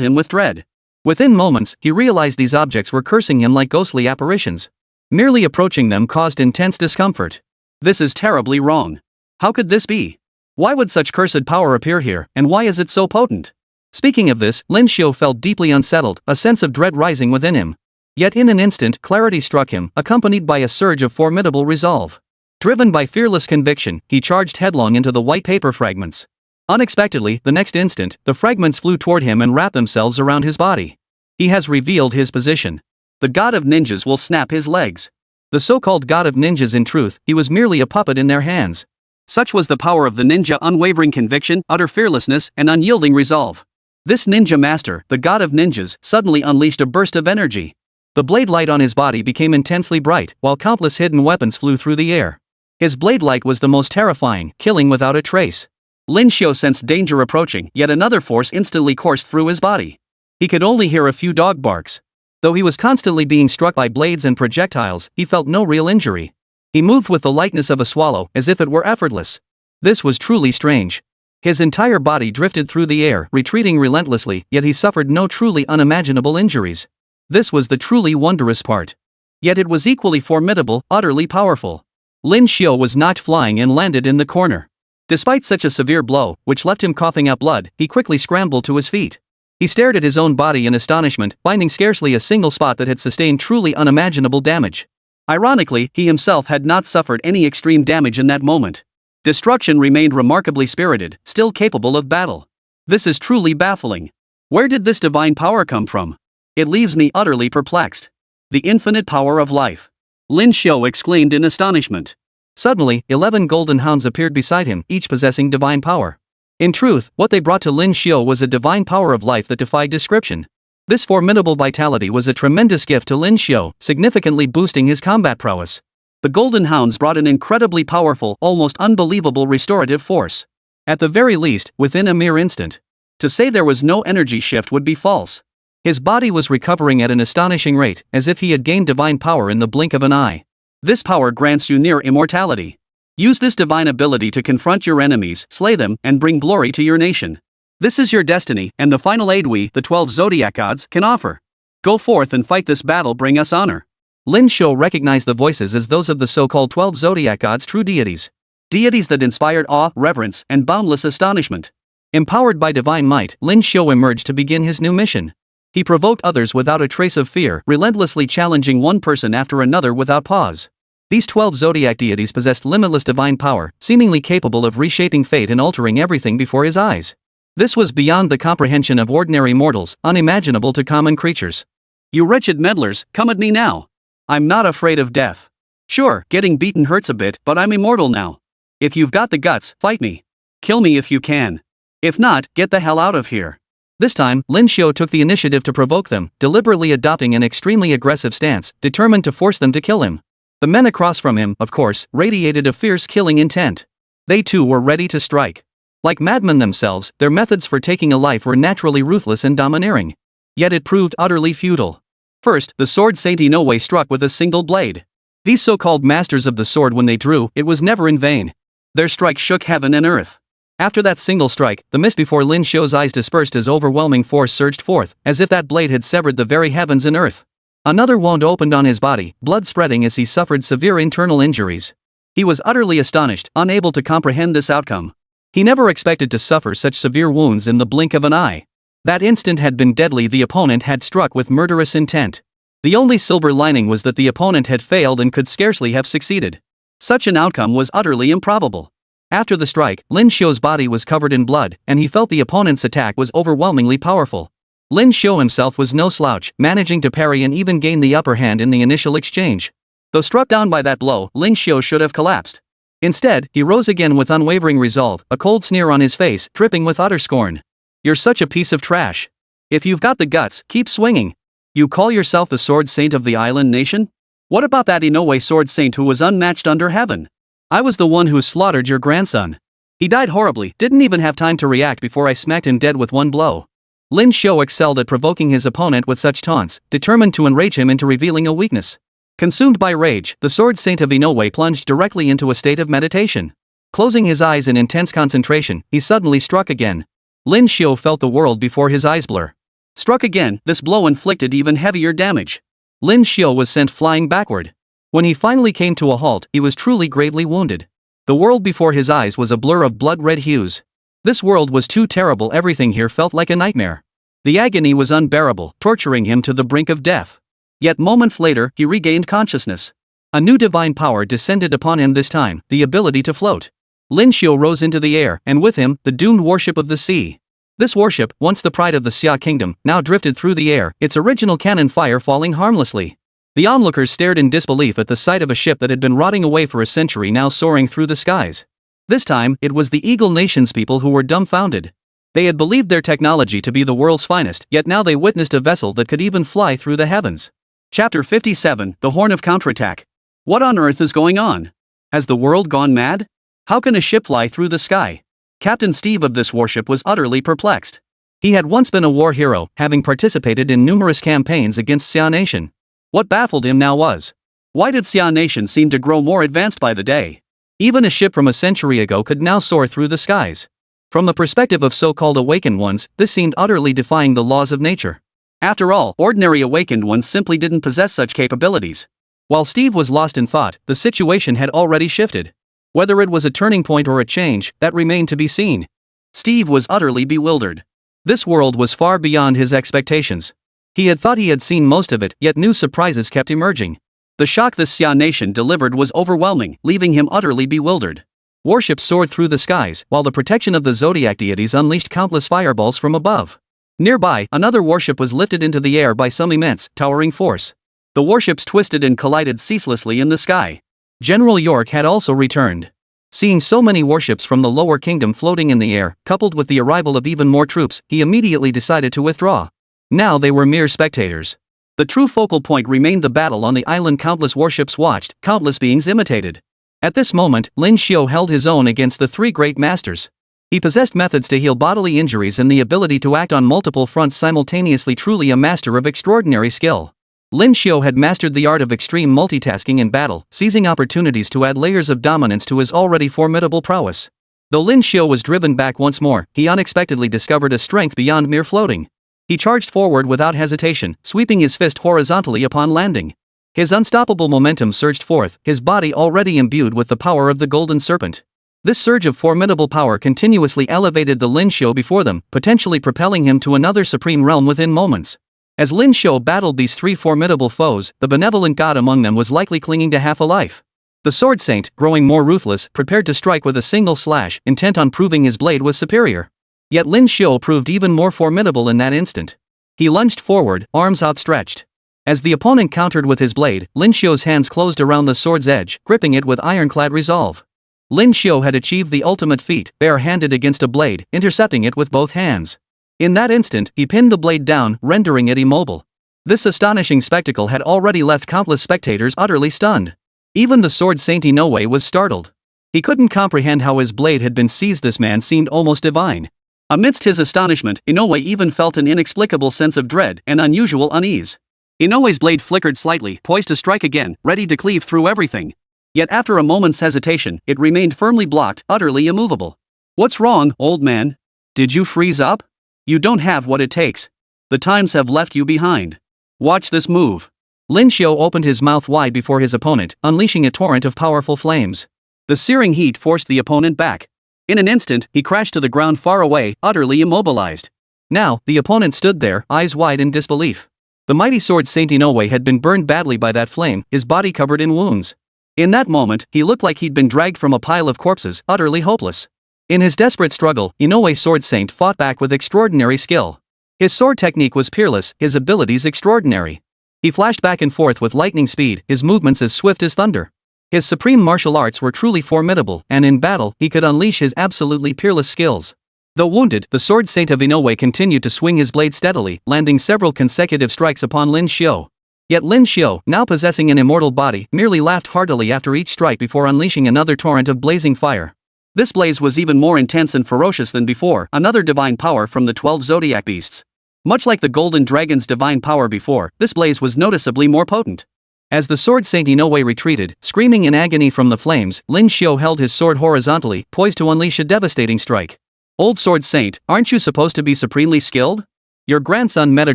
him with dread. Within moments, he realized these objects were cursing him like ghostly apparitions. Merely approaching them caused intense discomfort. This is terribly wrong. How could this be? Why would such cursed power appear here, and why is it so potent? Speaking of this, Lin Xiu felt deeply unsettled, a sense of dread rising within him. Yet in an instant, clarity struck him, accompanied by a surge of formidable resolve. Driven by fearless conviction, he charged headlong into the white paper fragments. Unexpectedly, the next instant, the fragments flew toward him and wrapped themselves around his body. He has revealed his position. The god of ninjas will snap his legs. The so-called god of ninjas, in truth, he was merely a puppet in their hands. Such was the power of the ninja: unwavering conviction, utter fearlessness, and unyielding resolve. This ninja master, the god of ninjas, suddenly unleashed a burst of energy. The blade light on his body became intensely bright, while countless hidden weapons flew through the air. His blade light was the most terrifying, killing without a trace. Lin Xiu sensed danger approaching, yet another force instantly coursed through his body. He could only hear a few dog barks. Though he was constantly being struck by blades and projectiles, he felt no real injury. He moved with the lightness of a swallow, as if it were effortless. This was truly strange. His entire body drifted through the air, retreating relentlessly, yet he suffered no truly unimaginable injuries. This was the truly wondrous part. Yet it was equally formidable, utterly powerful. Lin Xiu was knocked flying and landed in the corner. Despite such a severe blow, which left him coughing up blood, he quickly scrambled to his feet. He stared at his own body in astonishment, finding scarcely a single spot that had sustained truly unimaginable damage. Ironically, he himself had not suffered any extreme damage in that moment. Destruction remained remarkably spirited, still capable of battle. This is truly baffling. Where did this divine power come from? It leaves me utterly perplexed. The infinite power of life. Lin Xiu exclaimed in astonishment. Suddenly, 11 golden hounds appeared beside him, each possessing divine power. In truth, what they brought to Lin Xiu was a divine power of life that defied description. This formidable vitality was a tremendous gift to Lin Xiu, significantly boosting his combat prowess. The golden hounds brought an incredibly powerful, almost unbelievable restorative force. At the very least, within a mere instant. To say there was no energy shift would be false. His body was recovering at an astonishing rate, as if he had gained divine power in the blink of an eye. This power grants you near immortality. Use this divine ability to confront your enemies, slay them, and bring glory to your nation. This is your destiny, and the final aid we, the 12 zodiac gods, can offer. Go forth and fight this battle, bring us honor. Lin Xiu recognized the voices as those of the so-called 12 zodiac gods, true deities. Deities that inspired awe, reverence, and boundless astonishment. Empowered by divine might, Lin Xiu emerged to begin his new mission. He provoked others without a trace of fear, relentlessly challenging one person after another without pause. These 12 zodiac deities possessed limitless divine power, seemingly capable of reshaping fate and altering everything before his eyes. This was beyond the comprehension of ordinary mortals, unimaginable to common creatures. You wretched meddlers, come at me now. I'm not afraid of death. Sure, getting beaten hurts a bit, but I'm immortal now. If you've got the guts, fight me. Kill me if you can. If not, get the hell out of here. This time, Lin Xiu took the initiative to provoke them, deliberately adopting an extremely aggressive stance, determined to force them to kill him. The men across from him, of course, radiated a fierce killing intent. They too were ready to strike. Like madmen themselves, their methods for taking a life were naturally ruthless and domineering. Yet it proved utterly futile. First, the sword Saint Inoue struck with a single blade. These so-called masters of the sword, when they drew, it was never in vain. Their strike shook heaven and earth. After that single strike, the mist before Lin Xiu's eyes dispersed as overwhelming force surged forth, as if that blade had severed the very heavens and earth. Another wound opened on his body, blood spreading as he suffered severe internal injuries. He was utterly astonished, unable to comprehend this outcome. He never expected to suffer such severe wounds in the blink of an eye. That instant had been deadly. The opponent had struck with murderous intent. The only silver lining was that the opponent had failed and could scarcely have succeeded. Such an outcome was utterly improbable. After the strike, Lin Xiu's body was covered in blood, and he felt the opponent's attack was overwhelmingly powerful. Lin Xiu himself was no slouch, managing to parry and even gain the upper hand in the initial exchange. Though struck down by that blow, Lin Xiu should have collapsed. Instead, he rose again with unwavering resolve, a cold sneer on his face, dripping with utter scorn. You're such a piece of trash. If you've got the guts, keep swinging. You call yourself the Sword Saint of the island nation? What about that Inoue Sword Saint who was unmatched under heaven? I was the one who slaughtered your grandson. He died horribly, didn't even have time to react before I smacked him dead with one blow. Lin Xiu excelled at provoking his opponent with such taunts, determined to enrage him into revealing a weakness. Consumed by rage, the Sword Saint of Inoue plunged directly into a state of meditation. Closing his eyes in intense concentration, he suddenly struck again. Lin Xiu felt the world before his eyes blur. Struck again, this blow inflicted even heavier damage. Lin Xiu was sent flying backward. When he finally came to a halt, he was truly gravely wounded. The world before his eyes was a blur of blood-red hues. This world was too terrible. Everything here felt like a nightmare. The agony was unbearable, torturing him to the brink of death. Yet moments later, he regained consciousness. A new divine power descended upon him this time, the ability to float. Lin Xiu rose into the air, and with him, the doomed warship of the sea. This warship, once the pride of the Xia Kingdom, now drifted through the air, its original cannon fire falling harmlessly. The onlookers stared in disbelief at the sight of a ship that had been rotting away for a century now soaring through the skies. This time, it was the Eagle Nation's people who were dumbfounded. They had believed their technology to be the world's finest, yet now they witnessed a vessel that could even fly through the heavens. Chapter 57, The Horn of Counterattack. What on earth is going on? Has the world gone mad? How can a ship fly through the sky? Captain Steve of this warship was utterly perplexed. He had once been a war hero, having participated in numerous campaigns against Xia Nation. What baffled him now was, why did Xia Nation seem to grow more advanced by the day? Even a ship from a century ago could now soar through the skies. From the perspective of so-called awakened ones, this seemed utterly defying the laws of nature. After all, ordinary awakened ones simply didn't possess such capabilities. While Steve was lost in thought, the situation had already shifted. Whether it was a turning point or a change, that remained to be seen. Steve was utterly bewildered. This world was far beyond his expectations. He had thought he had seen most of it, yet new surprises kept emerging. The shock this Xia Nation delivered was overwhelming, leaving him utterly bewildered. Warships soared through the skies, while the protection of the zodiac deities unleashed countless fireballs from above. Nearby, another warship was lifted into the air by some immense, towering force. The warships twisted and collided ceaselessly in the sky. General York had also returned. Seeing so many warships from the lower kingdom floating in the air, coupled with the arrival of even more troops, he immediately decided to withdraw. Now they were mere spectators. The true focal point remained the battle on the island. Countless warships watched, countless beings imitated. At this moment, Lin Xiu held his own against the three great masters. He possessed methods to heal bodily injuries and the ability to act on multiple fronts simultaneously, truly a master of extraordinary skill. Lin Xiu had mastered the art of extreme multitasking in battle, seizing opportunities to add layers of dominance to his already formidable prowess. Though Lin Xiu was driven back once more, he unexpectedly discovered a strength beyond mere floating. He charged forward without hesitation, sweeping his fist horizontally upon landing. His unstoppable momentum surged forth, his body already imbued with the power of the Golden Serpent. This surge of formidable power continuously elevated the Lin Xiu before them, potentially propelling him to another supreme realm within moments. As Lin Xiu battled these three formidable foes, the benevolent god among them was likely clinging to half a life. The sword saint, growing more ruthless, prepared to strike with a single slash, intent on proving his blade was superior. Yet Lin Xiu proved even more formidable in that instant. He lunged forward, arms outstretched. As the opponent countered with his blade, Lin Xiu's hands closed around the sword's edge, gripping it with ironclad resolve. Lin Xiu had achieved the ultimate feat, bare-handed against a blade, intercepting it with both hands. In that instant, he pinned the blade down, rendering it immobile. This astonishing spectacle had already left countless spectators utterly stunned. Even the sword saint Inoue was startled. He couldn't comprehend how his blade had been seized. This man seemed almost divine. Amidst his astonishment, Inoue even felt an inexplicable sense of dread and unusual unease. Inoue's blade flickered slightly, poised to strike again, ready to cleave through everything. Yet after a moment's hesitation, it remained firmly blocked, utterly immovable. "What's wrong, old man? Did you freeze up? You don't have what it takes. The times have left you behind. Watch this move." Lin Xiu opened his mouth wide before his opponent, unleashing a torrent of powerful flames. The searing heat forced the opponent back. In an instant, he crashed to the ground far away, utterly immobilized. Now, the opponent stood there, eyes wide in disbelief. The mighty sword Saint Inoue had been burned badly by that flame, his body covered in wounds. In that moment, he looked like he'd been dragged from a pile of corpses, utterly hopeless. In his desperate struggle, Inoue's sword saint fought back with extraordinary skill. His sword technique was peerless, his abilities extraordinary. He flashed back and forth with lightning speed, his movements as swift as thunder. His supreme martial arts were truly formidable, and in battle, he could unleash his absolutely peerless skills. Though wounded, the sword saint of Inoue continued to swing his blade steadily, landing several consecutive strikes upon Lin Xiu. Yet Lin Xiu, now possessing an immortal body, merely laughed heartily after each strike before unleashing another torrent of blazing fire. This blaze was even more intense and ferocious than before, another divine power from the 12 zodiac beasts. Much like the golden dragon's divine power before, this blaze was noticeably more potent. As the sword saint Inoue retreated, screaming in agony from the flames, Lin Xiu held his sword horizontally, poised to unleash a devastating strike. "Old sword saint, aren't you supposed to be supremely skilled? Your grandson met a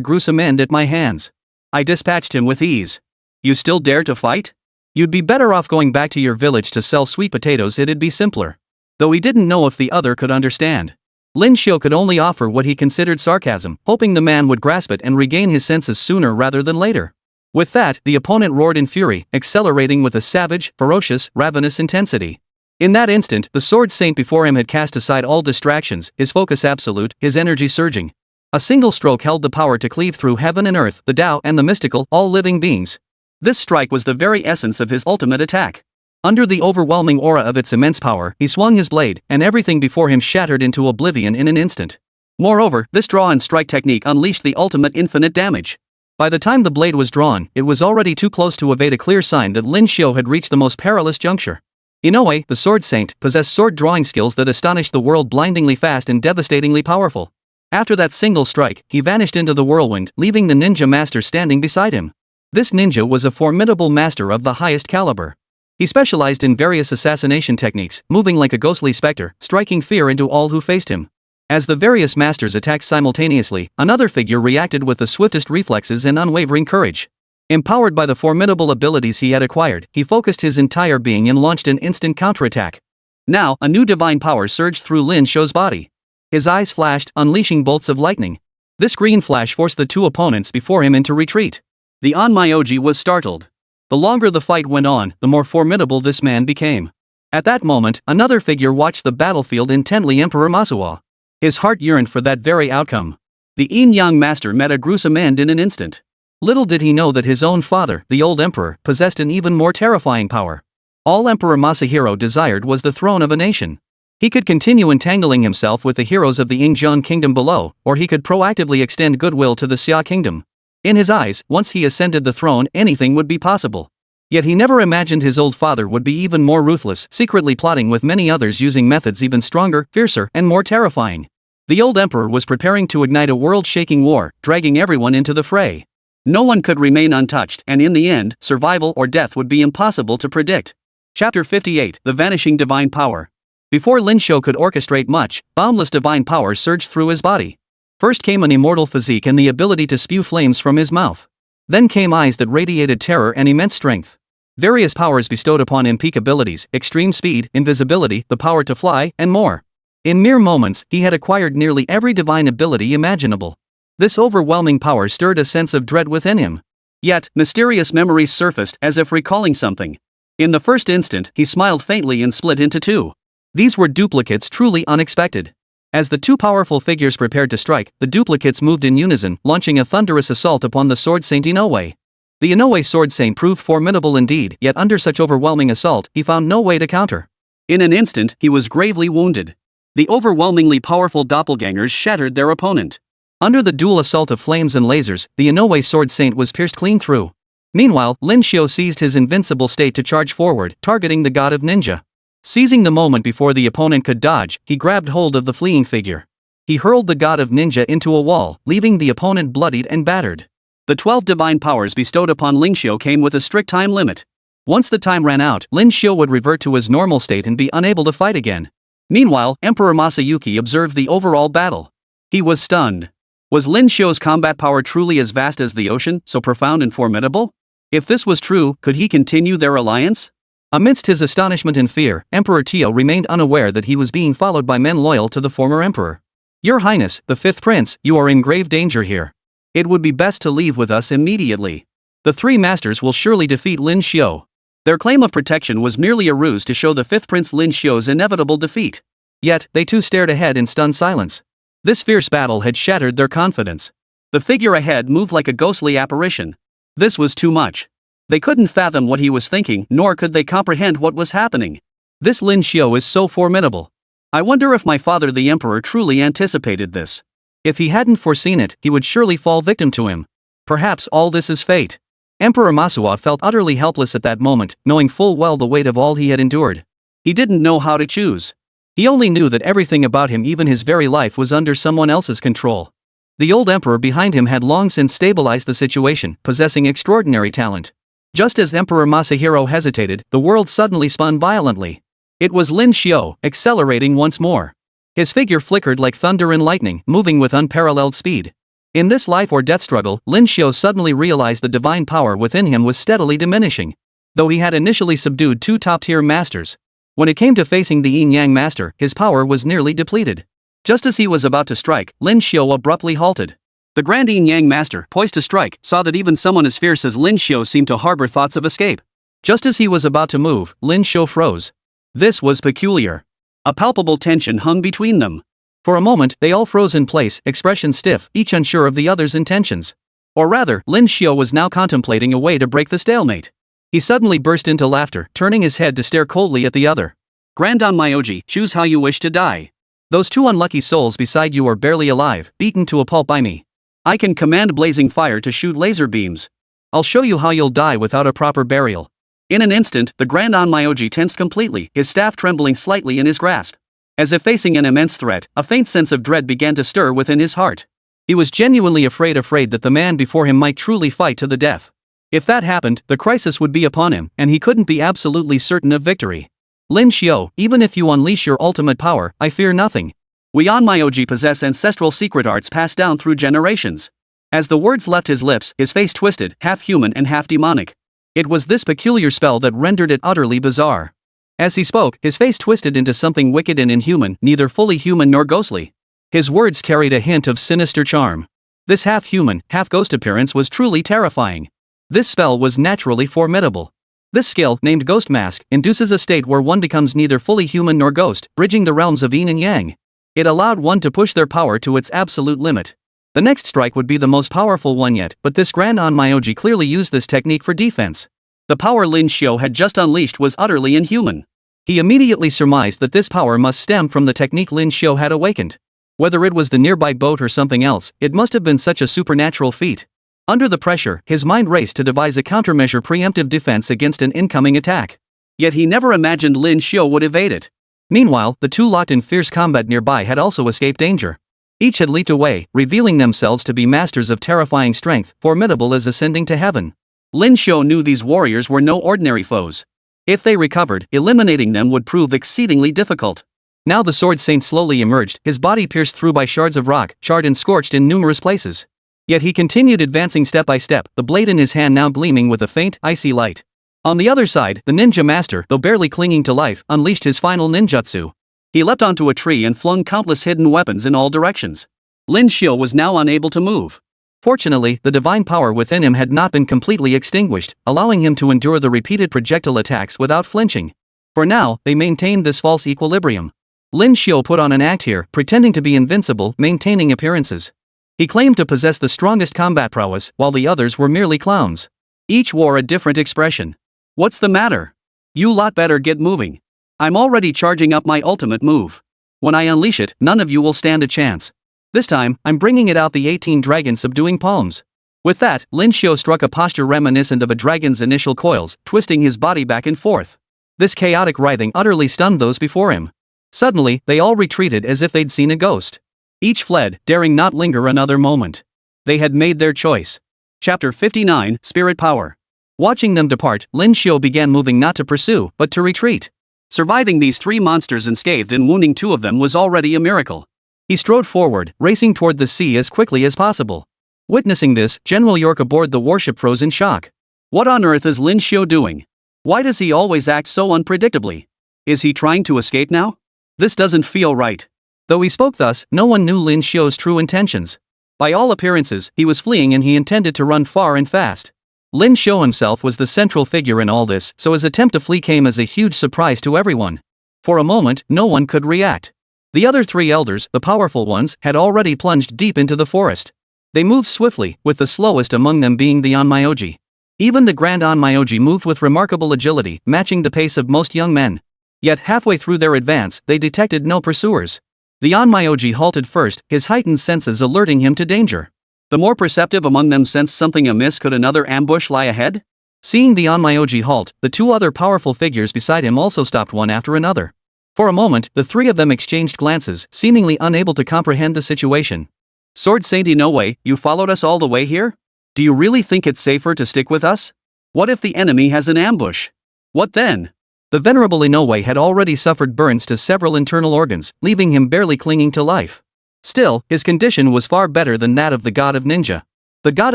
gruesome end at my hands. I dispatched him with ease. You still dare to fight? You'd be better off going back to your village to sell sweet potatoes, it'd be simpler." Though he didn't know if the other could understand. Lin Xiu could only offer what he considered sarcasm, hoping the man would grasp it and regain his senses sooner rather than later. With that, the opponent roared in fury, accelerating with a savage, ferocious, ravenous intensity. In that instant, the sword saint before him had cast aside all distractions, his focus absolute, his energy surging. A single stroke held the power to cleave through heaven and earth, the Tao and the mystical, all living beings. This strike was the very essence of his ultimate attack. Under the overwhelming aura of its immense power, he swung his blade, and everything before him shattered into oblivion in an instant. Moreover, this draw and strike technique unleashed the ultimate infinite damage. By the time the blade was drawn, it was already too close to evade a clear sign that Lin Xiu had reached the most perilous juncture. Inoue, the sword saint, possessed sword drawing skills that astonished the world, blindingly fast and devastatingly powerful. After that single strike, he vanished into the whirlwind, leaving the ninja master standing beside him. This ninja was a formidable master of the highest caliber. He specialized in various assassination techniques, moving like a ghostly specter, striking fear into all who faced him. As the various masters attacked simultaneously, another figure reacted with the swiftest reflexes and unwavering courage. Empowered by the formidable abilities he had acquired, he focused his entire being and launched an instant counterattack. Now, a new divine power surged through Lin Xiu's body. His eyes flashed, unleashing bolts of lightning. This green flash forced the two opponents before him into retreat. The Onmyoji was startled. The longer the fight went on, the more formidable this man became. At that moment, another figure watched the battlefield intently, Emperor Masuwa. His heart yearned for that very outcome. The Yin-Yang master met a gruesome end in an instant. Little did he know that his own father, the old emperor, possessed an even more terrifying power. All Emperor Masahiro desired was the throne of a nation. He could continue entangling himself with the heroes of the Xia Kingdom below, or he could proactively extend goodwill to the Xia Kingdom. In his eyes, once he ascended the throne, anything would be possible. Yet he never imagined his old father would be even more ruthless, secretly plotting with many others using methods even stronger, fiercer, and more terrifying. The old emperor was preparing to ignite a world-shaking war, dragging everyone into the fray. No one could remain untouched, and in the end, survival or death would be impossible to predict. Chapter 58, The Vanishing Divine Power. Before Lin Xiu could orchestrate much, boundless divine power surged through his body. First came an immortal physique and the ability to spew flames from his mouth. Then came eyes that radiated terror and immense strength. Various powers bestowed upon him peak abilities, extreme speed, invisibility, the power to fly, and more. In mere moments, he had acquired nearly every divine ability imaginable. This overwhelming power stirred a sense of dread within him. Yet, mysterious memories surfaced as if recalling something. In the first instant, he smiled faintly and split into two. These were duplicates truly unexpected. As the two powerful figures prepared to strike, the duplicates moved in unison, launching a thunderous assault upon the Sword Saint Inoue. The Inoue Sword Saint proved formidable indeed, yet under such overwhelming assault, he found no way to counter. In an instant, he was gravely wounded. The overwhelmingly powerful doppelgangers shattered their opponent. Under the dual assault of flames and lasers, the Inoue Sword Saint was pierced clean through. Meanwhile, Lin Xiu seized his invincible state to charge forward, targeting the god of ninja. Seizing the moment before the opponent could dodge, he grabbed hold of the fleeing figure. He hurled the god of ninja into a wall, leaving the opponent bloodied and battered. The 12 divine powers bestowed upon Lin Xiu came with a strict time limit. Once the time ran out, Lin Xiu would revert to his normal state and be unable to fight again. Meanwhile, Emperor Masayuki observed the overall battle. He was stunned. Was Lin Xiu's combat power truly as vast as the ocean, so profound and formidable? If this was true, could he continue their alliance? Amidst his astonishment and fear, Emperor Tio remained unaware that he was being followed by men loyal to the former emperor. Your Highness, the fifth prince, you are in grave danger here. It would be best to leave with us immediately. The three masters will surely defeat Lin Xiu. Their claim of protection was merely a ruse to show the fifth prince Lin Xiu's inevitable defeat. Yet, they too stared ahead in stunned silence. This fierce battle had shattered their confidence. The figure ahead moved like a ghostly apparition. This was too much. They couldn't fathom what he was thinking, nor could they comprehend what was happening. This Lin Xiu is so formidable. I wonder if my father the emperor truly anticipated this. If he hadn't foreseen it, he would surely fall victim to him. Perhaps all this is fate. Emperor Masua felt utterly helpless at that moment, knowing full well the weight of all he had endured. He didn't know how to choose. He only knew that everything about him, even his very life, was under someone else's control. The old emperor behind him had long since stabilized the situation, possessing extraordinary talent. Just as Emperor Masahiro hesitated, the world suddenly spun violently. It was Lin Xiu, accelerating once more. His figure flickered like thunder and lightning, moving with unparalleled speed. In this life or death struggle, Lin Xiu suddenly realized the divine power within him was steadily diminishing. Though he had initially subdued two top-tier masters, when it came to facing the Yin-Yang master, his power was nearly depleted. Just as he was about to strike, Lin Xiu abruptly halted. The Grand Yin-Yang master, poised to strike, saw that even someone as fierce as Lin Xiu seemed to harbor thoughts of escape. Just as he was about to move, Lin Xiu froze. This was peculiar. A palpable tension hung between them. For a moment, they all froze in place, expressions stiff, each unsure of the other's intentions. Or rather, Lin Xiu was now contemplating a way to break the stalemate. He suddenly burst into laughter, turning his head to stare coldly at the other. Grand Onmyoji, choose how you wish to die. Those two unlucky souls beside you are barely alive, beaten to a pulp by me. I can command blazing fire to shoot laser beams. I'll show you how you'll die without a proper burial. In an instant, the Grand Onmyoji tensed completely, his staff trembling slightly in his grasp. As if facing an immense threat, a faint sense of dread began to stir within his heart. He was genuinely afraid that the man before him might truly fight to the death. If that happened, the crisis would be upon him, and he couldn't be absolutely certain of victory. Lin Xiu, even if you unleash your ultimate power, I fear nothing. We Onmyoji possess ancestral secret arts passed down through generations. As the words left his lips, his face twisted, half human and half demonic. It was this peculiar spell that rendered it utterly bizarre. As he spoke, his face twisted into something wicked and inhuman, neither fully human nor ghostly. His words carried a hint of sinister charm. This half-human, half-ghost appearance was truly terrifying. This spell was naturally formidable. This skill, named Ghost Mask, induces a state where one becomes neither fully human nor ghost, bridging the realms of yin and yang. It allowed one to push their power to its absolute limit. The next strike would be the most powerful one yet, but this Grand Onmyoji clearly used this technique for defense. The power Lin Xiu had just unleashed was utterly inhuman. He immediately surmised that this power must stem from the technique Lin Xiu had awakened. Whether it was the nearby boat or something else, it must have been such a supernatural feat. Under the pressure, his mind raced to devise a countermeasure preemptive defense against an incoming attack. Yet he never imagined Lin Xiu would evade it. Meanwhile, the two locked in fierce combat nearby had also escaped danger. Each had leaped away, revealing themselves to be masters of terrifying strength, formidable as ascending to heaven. Lin Xiu knew these warriors were no ordinary foes. If they recovered, eliminating them would prove exceedingly difficult. Now the Sword Saint slowly emerged, his body pierced through by shards of rock, charred and scorched in numerous places. Yet he continued advancing step by step, the blade in his hand now gleaming with a faint, icy light. On the other side, the ninja master, though barely clinging to life, unleashed his final ninjutsu. He leapt onto a tree and flung countless hidden weapons in all directions. Lin Xiu was now unable to move. Fortunately, the divine power within him had not been completely extinguished, allowing him to endure the repeated projectile attacks without flinching. For now, they maintained this false equilibrium. Lin Xiu put on an act here, pretending to be invincible, maintaining appearances. He claimed to possess the strongest combat prowess, while the others were merely clowns. Each wore a different expression. "What's the matter? You lot better get moving. I'm already charging up my ultimate move. When I unleash it, none of you will stand a chance. This time, I'm bringing it out the 18 dragon subduing palms." With that, Lin Xiu struck a posture reminiscent of a dragon's initial coils, twisting his body back and forth. This chaotic writhing utterly stunned those before him. Suddenly, they all retreated as if they'd seen a ghost. Each fled, daring not linger another moment. They had made their choice. Chapter 59, Spirit Power. Watching them depart, Lin Xiu began moving not to pursue, but to retreat. Surviving these 3 monsters unscathed and wounding 2 of them was already a miracle. He strode forward, racing toward the sea as quickly as possible. Witnessing this, General York aboard the warship froze in shock. What on earth is Lin Xiu doing? Why does he always act so unpredictably? Is he trying to escape now? This doesn't feel right. Though he spoke thus, no one knew Lin Xiu's true intentions. By all appearances, he was fleeing and he intended to run far and fast. Lin Xiu himself was the central figure in all this, so his attempt to flee came as a huge surprise to everyone. For a moment, no one could react. The other 3 elders, the powerful ones, had already plunged deep into the forest. They moved swiftly, with the slowest among them being the Onmyoji. Even the Grand Onmyoji moved with remarkable agility, matching the pace of most young men. Yet halfway through their advance, they detected no pursuers. The Onmyoji halted first, his heightened senses alerting him to danger. The more perceptive among them sensed something amiss. Could another ambush lie ahead? Seeing the Onmyoji halt, the 2 other powerful figures beside him also stopped one after another. For a moment, the 3 of them exchanged glances, seemingly unable to comprehend the situation. "Sword Saint Inoue, you followed us all the way here? Do you really think it's safer to stick with us? What if the enemy has an ambush? What then?" The venerable Inoue had already suffered burns to several internal organs, leaving him barely clinging to life. Still, his condition was far better than that of the god of ninja. The god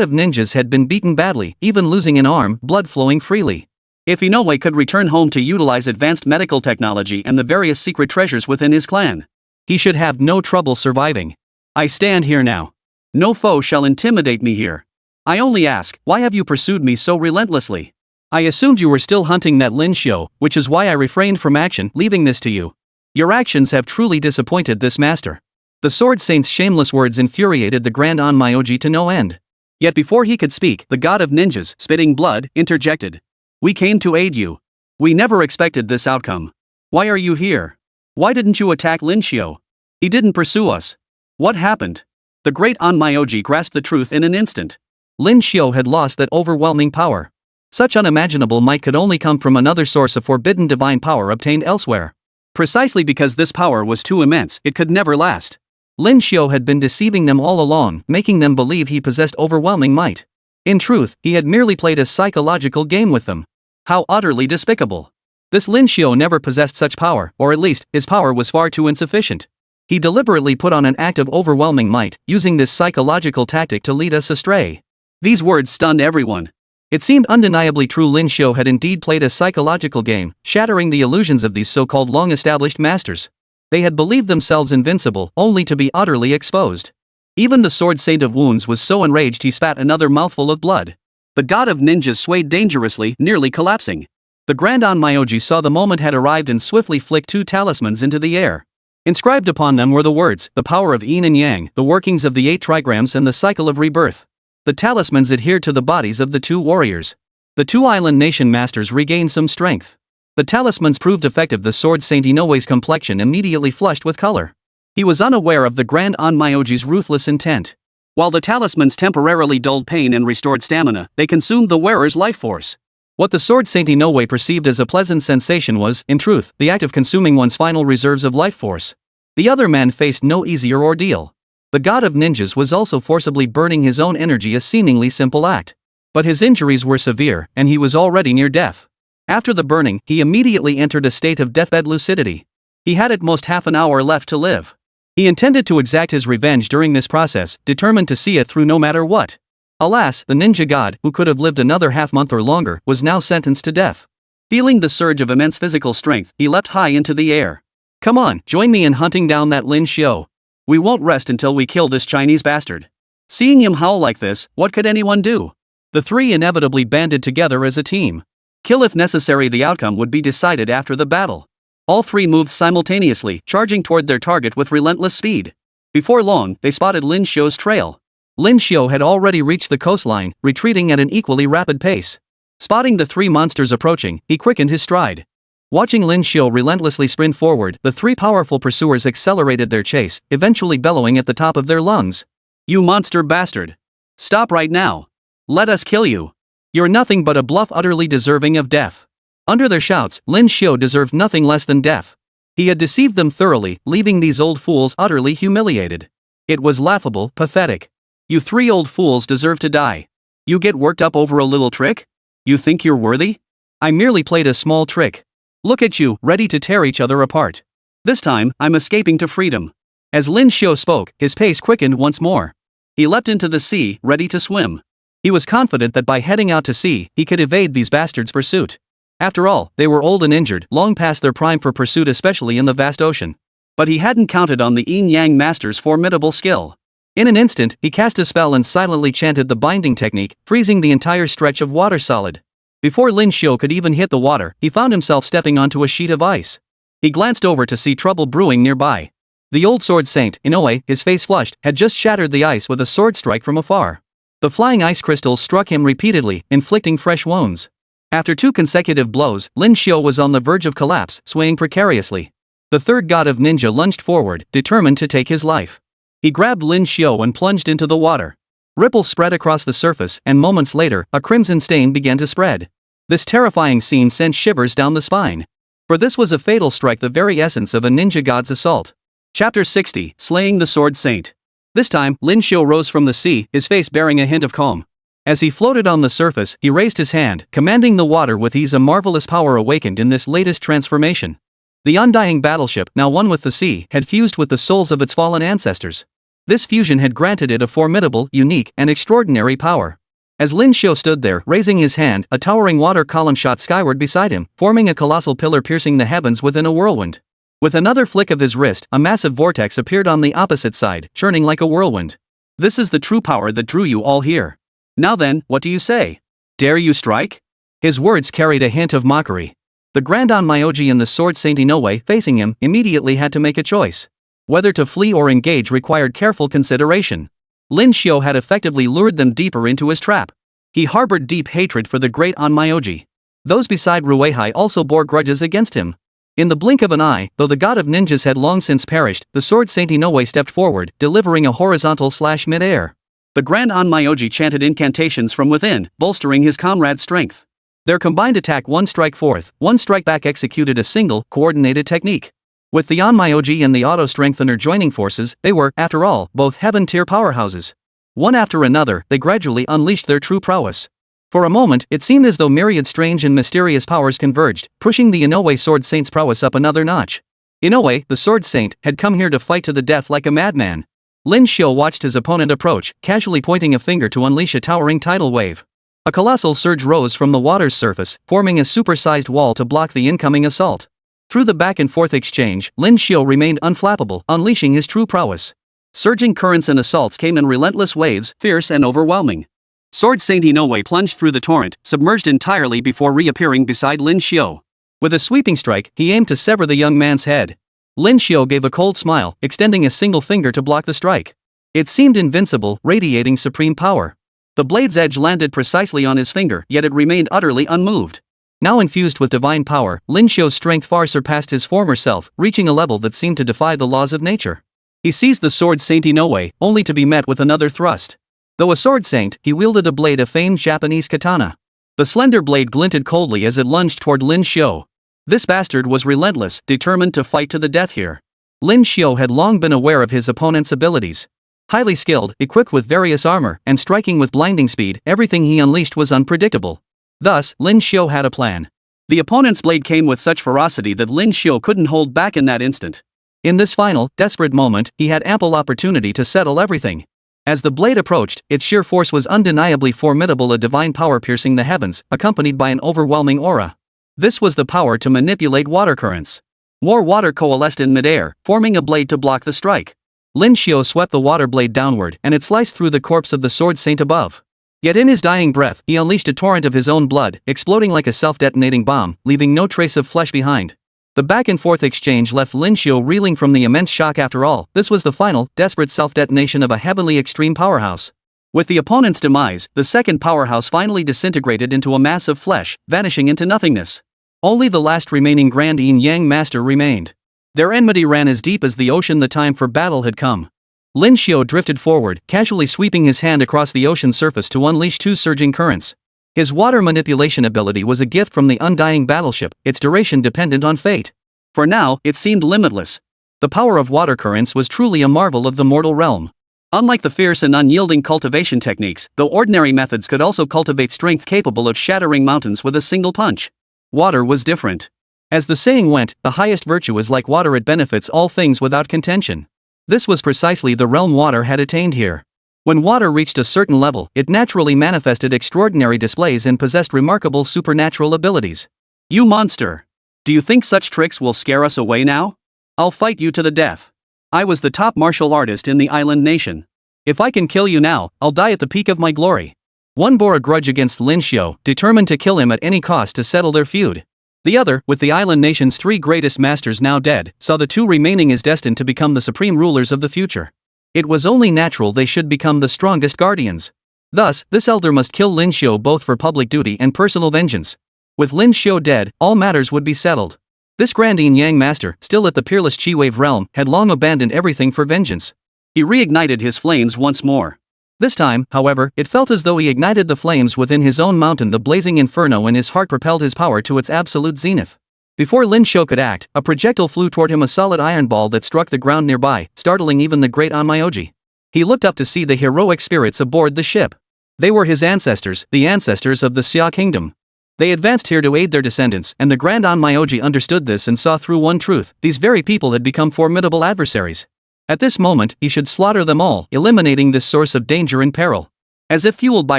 of ninjas had been beaten badly, even losing an arm, blood flowing freely. If Inoue could return home to utilize advanced medical technology and the various secret treasures within his clan, he should have no trouble surviving. "I stand here now. No foe shall intimidate me here. I only ask, why have you pursued me so relentlessly? I assumed you were still hunting that Lin Xiu, which is why I refrained from action, leaving this to you. Your actions have truly disappointed this master." The Sword Saint's shameless words infuriated the Grand Onmyoji to no end. Yet before he could speak, the god of ninjas, spitting blood, interjected. "We came to aid you. We never expected this outcome. Why are you here? Why didn't you attack Lin Xiu? He didn't pursue us. What happened?" The great Onmyoji grasped the truth in an instant. Lin Xiu had lost that overwhelming power. Such unimaginable might could only come from another source of forbidden divine power obtained elsewhere. Precisely because this power was too immense, it could never last. Lin Xiu had been deceiving them all along, making them believe he possessed overwhelming might. In truth, he had merely played a psychological game with them. How utterly despicable. This Lin Xiu never possessed such power, or at least, his power was far too insufficient. He deliberately put on an act of overwhelming might, using this psychological tactic to lead us astray. These words stunned everyone. It seemed undeniably true. Lin Xiu had indeed played a psychological game, shattering the illusions of these so-called long-established masters. They had believed themselves invincible, only to be utterly exposed. Even the Sword Saint of Wounds was so enraged he spat another mouthful of blood. The god of ninjas swayed dangerously, nearly collapsing. The Grand Onmyoji saw the moment had arrived and swiftly flicked 2 talismans into the air. Inscribed upon them were the words, "The power of yin and yang, the workings of the 8 trigrams and the cycle of rebirth." The talismans adhered to the bodies of the 2 warriors. The 2 island nation masters regained some strength. The talismans proved effective. The Sword Saint Inoue's complexion immediately flushed with color. He was unaware of the Grand Onmyoji's ruthless intent. While the talismans temporarily dulled pain and restored stamina, they consumed the wearer's life force. What the Sword Saint Inoue perceived as a pleasant sensation was, in truth, the act of consuming one's final reserves of life force. The other man faced no easier ordeal. The god of ninjas was also forcibly burning his own energy, a seemingly simple act. But his injuries were severe, and he was already near death. After the burning, he immediately entered a state of deathbed lucidity. He had at most half an hour left to live. He intended to exact his revenge during this process, determined to see it through no matter what. Alas, the ninja god, who could have lived another half-month or longer, was now sentenced to death. Feeling the surge of immense physical strength, he leapt high into the air. "Come on, join me in hunting down that Lin Xiu. We won't rest until we kill this Chinese bastard." Seeing him howl like this, what could anyone do? The three inevitably banded together as a team. Kill if necessary. The outcome would be decided after the battle. All three moved simultaneously, charging toward their target with relentless speed. Before long, they spotted Lin Xiu's trail. Lin Xiu had already reached the coastline, retreating at an equally rapid pace. Spotting the three monsters approaching, he quickened his stride. Watching Lin Xiu relentlessly sprint forward, the three powerful pursuers accelerated their chase, eventually bellowing at the top of their lungs. "You monster bastard! Stop right now! Let us kill you! You're nothing but a bluff utterly deserving of death." Under their shouts, Lin Xiu deserved nothing less than death. He had deceived them thoroughly, leaving these old fools utterly humiliated. It was laughable, pathetic. "You three old fools deserve to die. You get worked up over a little trick? You think you're worthy? I merely played a small trick. Look at you, ready to tear each other apart. This time, I'm escaping to freedom." As Lin Xiu spoke, his pace quickened once more. He leapt into the sea, ready to swim. He was confident that by heading out to sea, he could evade these bastards' pursuit. After all, they were old and injured, long past their prime for pursuit, especially in the vast ocean. But he hadn't counted on the yin-yang master's formidable skill. In an instant, he cast a spell and silently chanted the binding technique, freezing the entire stretch of water solid. Before Lin Xiu could even hit the water, he found himself stepping onto a sheet of ice. He glanced over to see trouble brewing nearby. The old sword saint, Inoue, his face flushed, had just shattered the ice with a sword strike from afar. The flying ice crystals struck him repeatedly, inflicting fresh wounds. After 2 consecutive blows, Lin Xiu was on the verge of collapse, swaying precariously. The third god of ninja lunged forward, determined to take his life. He grabbed Lin Xiu and plunged into the water. Ripples spread across the surface, and moments later, a crimson stain began to spread. This terrifying scene sent shivers down the spine. For this was a fatal strike, the very essence of a ninja god's assault. Chapter 60, Slaying the Sword Saint. This time, Lin Xiu rose from the sea, his face bearing a hint of calm. As he floated on the surface, he raised his hand, commanding the water with ease. A marvelous power awakened in this latest transformation. The undying battleship, now one with the sea, had fused with the souls of its fallen ancestors. This fusion had granted it a formidable, unique, and extraordinary power. As Lin Xiu stood there, raising his hand, a towering water column shot skyward beside him, forming a colossal pillar piercing the heavens within a whirlwind. With another flick of his wrist, a massive vortex appeared on the opposite side, churning like a whirlwind. "This is the true power that drew you all here. Now then, what do you say? Dare you strike?" His words carried a hint of mockery. The Grand Onmyoji and the Sword Saint Inoue, facing him, immediately had to make a choice. Whether to flee or engage required careful consideration. Lin Xiu had effectively lured them deeper into his trap. He harbored deep hatred for the Great Onmyoji. Those beside Rueihai also bore grudges against him. In the blink of an eye, though the god of ninjas had long since perished, the Sword Saint Inoue stepped forward, delivering a horizontal slash mid-air. The Grand Onmyoji chanted incantations from within, bolstering his comrade's strength. Their combined attack, one strike forth, one strike back, executed a single, coordinated technique. With the Onmyoji and the auto-strengthener joining forces, they were, after all, both heaven-tier powerhouses. One after another, they gradually unleashed their true prowess. For a moment, it seemed as though myriad strange and mysterious powers converged, pushing the Inoue Sword Saint's prowess up another notch. Inoue, the Sword Saint, had come here to fight to the death like a madman. Lin Xiu watched his opponent approach, casually pointing a finger to unleash a towering tidal wave. A colossal surge rose from the water's surface, forming a supersized wall to block the incoming assault. Through the back-and-forth exchange, Lin Xiu remained unflappable, unleashing his true prowess. Surging currents and assaults came in relentless waves, fierce and overwhelming. Sword Saint Inoue plunged through the torrent, submerged entirely before reappearing beside Lin Xiu. With a sweeping strike, he aimed to sever the young man's head. Lin Xiu gave a cold smile, extending a single finger to block the strike. It seemed invincible, radiating supreme power. The blade's edge landed precisely on his finger, yet it remained utterly unmoved. Now infused with divine power, Lin Xiu's strength far surpassed his former self, reaching a level that seemed to defy the laws of nature. He seized the Sword Saint Inoue, only to be met with another thrust. Though a sword saint, he wielded a blade, a famed Japanese katana. The slender blade glinted coldly as it lunged toward Lin Xiu. This bastard was relentless, determined to fight to the death here. Lin Xiu had long been aware of his opponent's abilities. Highly skilled, equipped with various armor, and striking with blinding speed, everything he unleashed was unpredictable. Thus, Lin Xiu had a plan. The opponent's blade came with such ferocity that Lin Xiu couldn't hold back in that instant. In this final, desperate moment, he had ample opportunity to settle everything. As the blade approached, its sheer force was undeniably formidable, a divine power piercing the heavens, accompanied by an overwhelming aura. This was the power to manipulate water currents. More water coalesced in midair, forming a blade to block the strike. Lin Xiu swept the water blade downward and it sliced through the corpse of the sword saint above. Yet in his dying breath, he unleashed a torrent of his own blood, exploding like a self-detonating bomb, leaving no trace of flesh behind. The back-and-forth exchange left Lin Xiu reeling from the immense shock. After all, this was the final, desperate self-detonation of a heavenly extreme powerhouse. With the opponent's demise, the second powerhouse finally disintegrated into a mass of flesh, vanishing into nothingness. Only the last remaining Grand Yin Yang Master remained. Their enmity ran as deep as the ocean. The time for battle had come. Lin Xiu drifted forward, casually sweeping his hand across the ocean's surface to unleash two surging currents. His water manipulation ability was a gift from the undying battleship, its duration dependent on fate. For now, it seemed limitless. The power of water currents was truly a marvel of the mortal realm. Unlike the fierce and unyielding cultivation techniques, though ordinary methods could also cultivate strength capable of shattering mountains with a single punch. Water was different. As the saying went, the highest virtue is like water, it benefits all things without contention. This was precisely the realm water had attained here. When water reached a certain level, it naturally manifested extraordinary displays and possessed remarkable supernatural abilities. You monster! Do you think such tricks will scare us away now? I'll fight you to the death. I was the top martial artist in the island nation. If I can kill you now, I'll die at the peak of my glory. One bore a grudge against Lin Xiu, determined to kill him at any cost to settle their feud. The other, with the island nation's three greatest masters now dead, saw the two remaining as destined to become the supreme rulers of the future. It was only natural they should become the strongest guardians. Thus, this elder must kill Lin Xiu both for public duty and personal vengeance. With Lin Xiu dead, all matters would be settled. This Grand Yin Yang Master, still at the peerless Qi Wave realm, had long abandoned everything for vengeance. He reignited his flames once more. This time, however, it felt as though he ignited the flames within his own mountain. The blazing inferno in his heart propelled his power to its absolute zenith. Before Lin Xiu could act, a projectile flew toward him, a solid iron ball that struck the ground nearby, startling even the great Onmyoji. He looked up to see the heroic spirits aboard the ship. They were his ancestors, the ancestors of the Xia Kingdom. They advanced here to aid their descendants, and the Grand Onmyoji understood this and saw through one truth: these very people had become formidable adversaries. At this moment, he should slaughter them all, eliminating this source of danger and peril. As if fueled by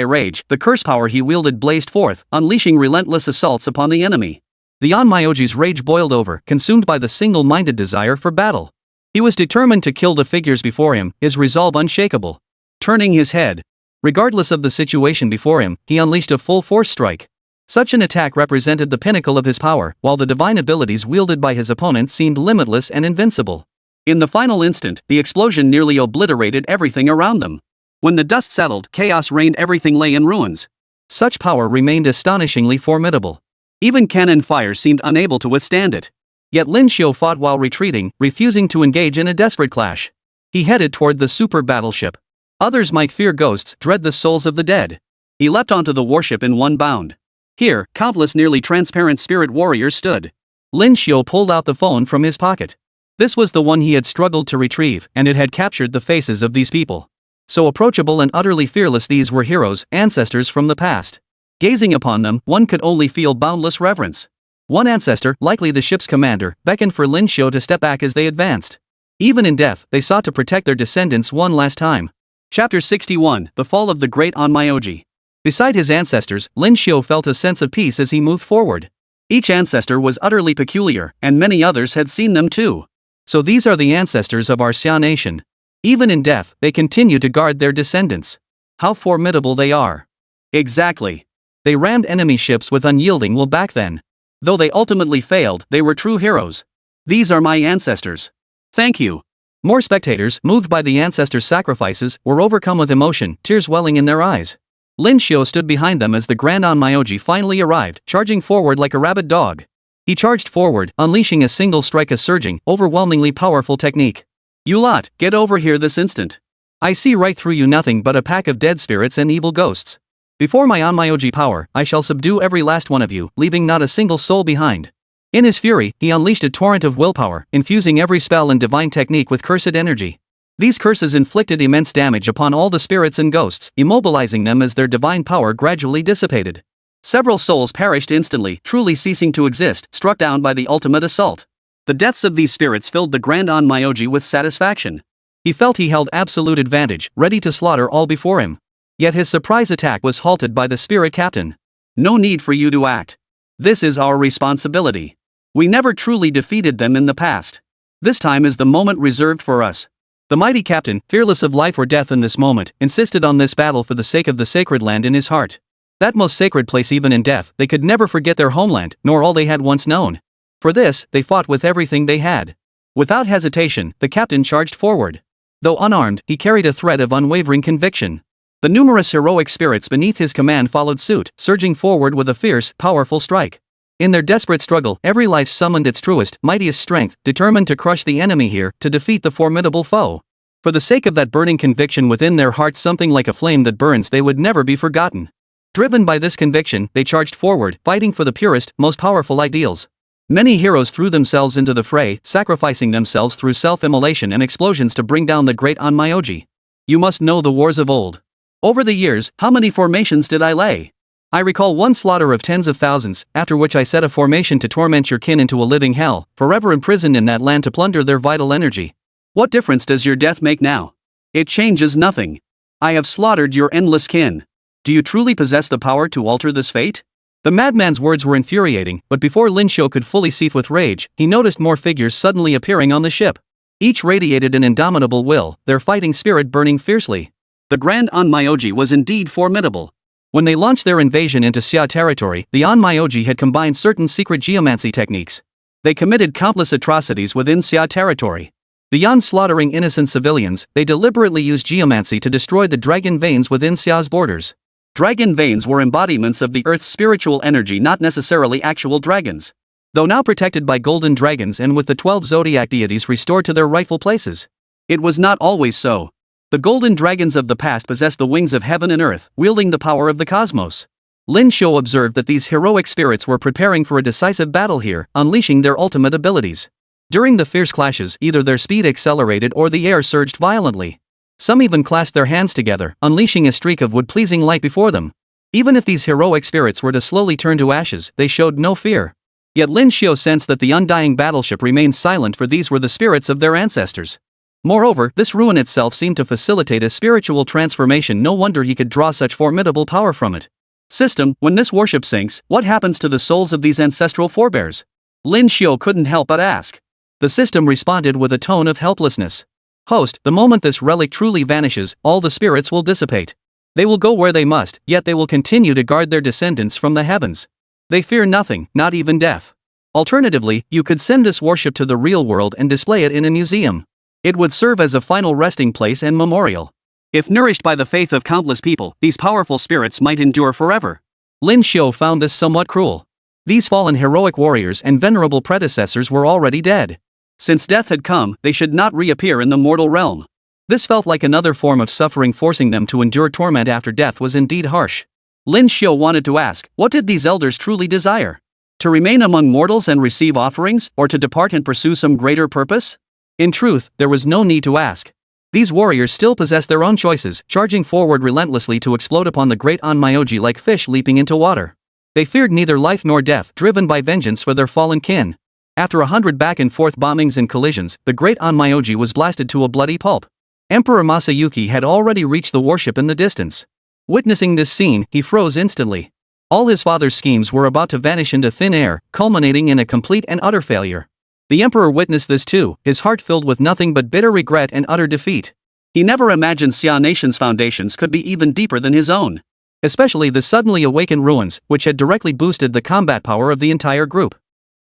rage, the curse power he wielded blazed forth, unleashing relentless assaults upon the enemy. The Onmyoji's rage boiled over, consumed by the single-minded desire for battle. He was determined to kill the figures before him, his resolve unshakable. Turning his head, regardless of the situation before him, he unleashed a full-force strike. Such an attack represented the pinnacle of his power, while the divine abilities wielded by his opponent seemed limitless and invincible. In the final instant, the explosion nearly obliterated everything around them. When the dust settled, chaos reigned, everything lay in ruins. Such power remained astonishingly formidable. Even cannon fire seemed unable to withstand it. Yet Lin Xiu fought while retreating, refusing to engage in a desperate clash. He headed toward the super battleship. Others might fear ghosts, dread the souls of the dead. He leapt onto the warship in one bound. Here, countless nearly transparent spirit warriors stood. Lin Xiu pulled out the phone from his pocket. This was the one he had struggled to retrieve, and it had captured the faces of these people. So approachable and utterly fearless, these were heroes, ancestors from the past. Gazing upon them, one could only feel boundless reverence. One ancestor, likely the ship's commander, beckoned for Lin Xiu to step back as they advanced. Even in death, they sought to protect their descendants one last time. Chapter 61, The Fall of the Great Onmyoji. Beside his ancestors, Lin Xiu felt a sense of peace as he moved forward. Each ancestor was utterly peculiar, and many others had seen them too. So these are the ancestors of our Xia nation. Even in death, they continue to guard their descendants. How formidable they are. Exactly. They rammed enemy ships with unyielding will back then. Though they ultimately failed, they were true heroes. These are my ancestors. Thank you. More spectators, moved by the ancestors' sacrifices, were overcome with emotion, tears welling in their eyes. Lin Xiu stood behind them as the Grand Onmyoji finally arrived, charging forward like a rabid dog. He charged forward, unleashing a single strike, a surging, overwhelmingly powerful technique. You lot, get over here this instant. I see right through you, nothing but a pack of dead spirits and evil ghosts. Before my Onmyoji power, I shall subdue every last one of you, leaving not a single soul behind. In his fury, he unleashed a torrent of willpower, infusing every spell and divine technique with cursed energy. These curses inflicted immense damage upon all the spirits and ghosts, immobilizing them as their divine power gradually dissipated. Several souls perished instantly, truly ceasing to exist, struck down by the ultimate assault. The deaths of these spirits filled the Grand Onmyoji with satisfaction. He felt he held absolute advantage, ready to slaughter all before him. Yet his surprise attack was halted by the spirit captain. No need for you to act. This is our responsibility. We never truly defeated them in the past. This time is the moment reserved for us. The mighty captain, fearless of life or death in this moment, insisted on this battle for the sake of the sacred land in his heart. That most sacred place. Even in death, they could never forget their homeland, nor all they had once known. For this, they fought with everything they had. Without hesitation, the captain charged forward. Though unarmed, he carried a thread of unwavering conviction. The numerous heroic spirits beneath his command followed suit, surging forward with a fierce, powerful strike. In their desperate struggle, every life summoned its truest, mightiest strength, determined to crush the enemy here, to defeat the formidable foe. For the sake of that burning conviction within their hearts, something like a flame that burns, they would never be forgotten. Driven by this conviction, they charged forward, fighting for the purest, most powerful ideals. Many heroes threw themselves into the fray, sacrificing themselves through self-immolation and explosions to bring down the great Onmyoji. You must know the wars of old. Over the years, how many formations did I lay? I recall one slaughter of tens of thousands, after which I set a formation to torment your kin into a living hell, forever imprisoned in that land to plunder their vital energy. What difference does your death make now? It changes nothing. I have slaughtered your endless kin. Do you truly possess the power to alter this fate? The madman's words were infuriating, but before Lin Xiu could fully seethe with rage, he noticed more figures suddenly appearing on the ship. Each radiated an indomitable will, their fighting spirit burning fiercely. The Grand Onmyoji was indeed formidable. When they launched their invasion into Xia territory, the Onmyoji had combined certain secret geomancy techniques. They committed countless atrocities within Xia territory. Beyond slaughtering innocent civilians, they deliberately used geomancy to destroy the dragon veins within Xia's borders. Dragon veins were embodiments of the earth's spiritual energy, not necessarily actual dragons. Though now protected by golden dragons and with the 12 zodiac deities restored to their rightful places. It was not always so. The golden dragons of the past possessed the wings of heaven and earth, wielding the power of the cosmos. Lin Xiu observed that these heroic spirits were preparing for a decisive battle here, unleashing their ultimate abilities. During the fierce clashes, either their speed accelerated or the air surged violently. Some even clasped their hands together, unleashing a streak of wood-pleasing light before them. Even if these heroic spirits were to slowly turn to ashes, they showed no fear. Yet Lin Xiu sensed that the undying battleship remained silent, for these were the spirits of their ancestors. Moreover, this ruin itself seemed to facilitate a spiritual transformation. No wonder he could draw such formidable power from it. System, when this warship sinks, what happens to the souls of these ancestral forebears? Lin Xiu couldn't help but ask. The system responded with a tone of helplessness. Host, the moment this relic truly vanishes, all the spirits will dissipate. They will go where they must, yet they will continue to guard their descendants from the heavens. They fear nothing, not even death. Alternatively, you could send this warship to the real world and display it in a museum. It would serve as a final resting place and memorial. If nourished by the faith of countless people, these powerful spirits might endure forever. Lin Xiu found this somewhat cruel. These fallen heroic warriors and venerable predecessors were already dead. Since death had come, they should not reappear in the mortal realm. This felt like another form of suffering. Forcing them to endure torment after death was indeed harsh. Lin Xiu wanted to ask, what did these elders truly desire? To remain among mortals and receive offerings, or to depart and pursue some greater purpose? In truth, there was no need to ask. These warriors still possessed their own choices, charging forward relentlessly to explode upon the great Onmyoji like fish leaping into water. They feared neither life nor death, driven by vengeance for their fallen kin. After 100 back-and-forth bombings and collisions, the great Onmyoji was blasted to a bloody pulp. Emperor Masayuki had already reached the warship in the distance. Witnessing this scene, he froze instantly. All his father's schemes were about to vanish into thin air, culminating in a complete and utter failure. The emperor witnessed this too, his heart filled with nothing but bitter regret and utter defeat. He never imagined Xia Nation's foundations could be even deeper than his own. Especially the suddenly awakened ruins, which had directly boosted the combat power of the entire group.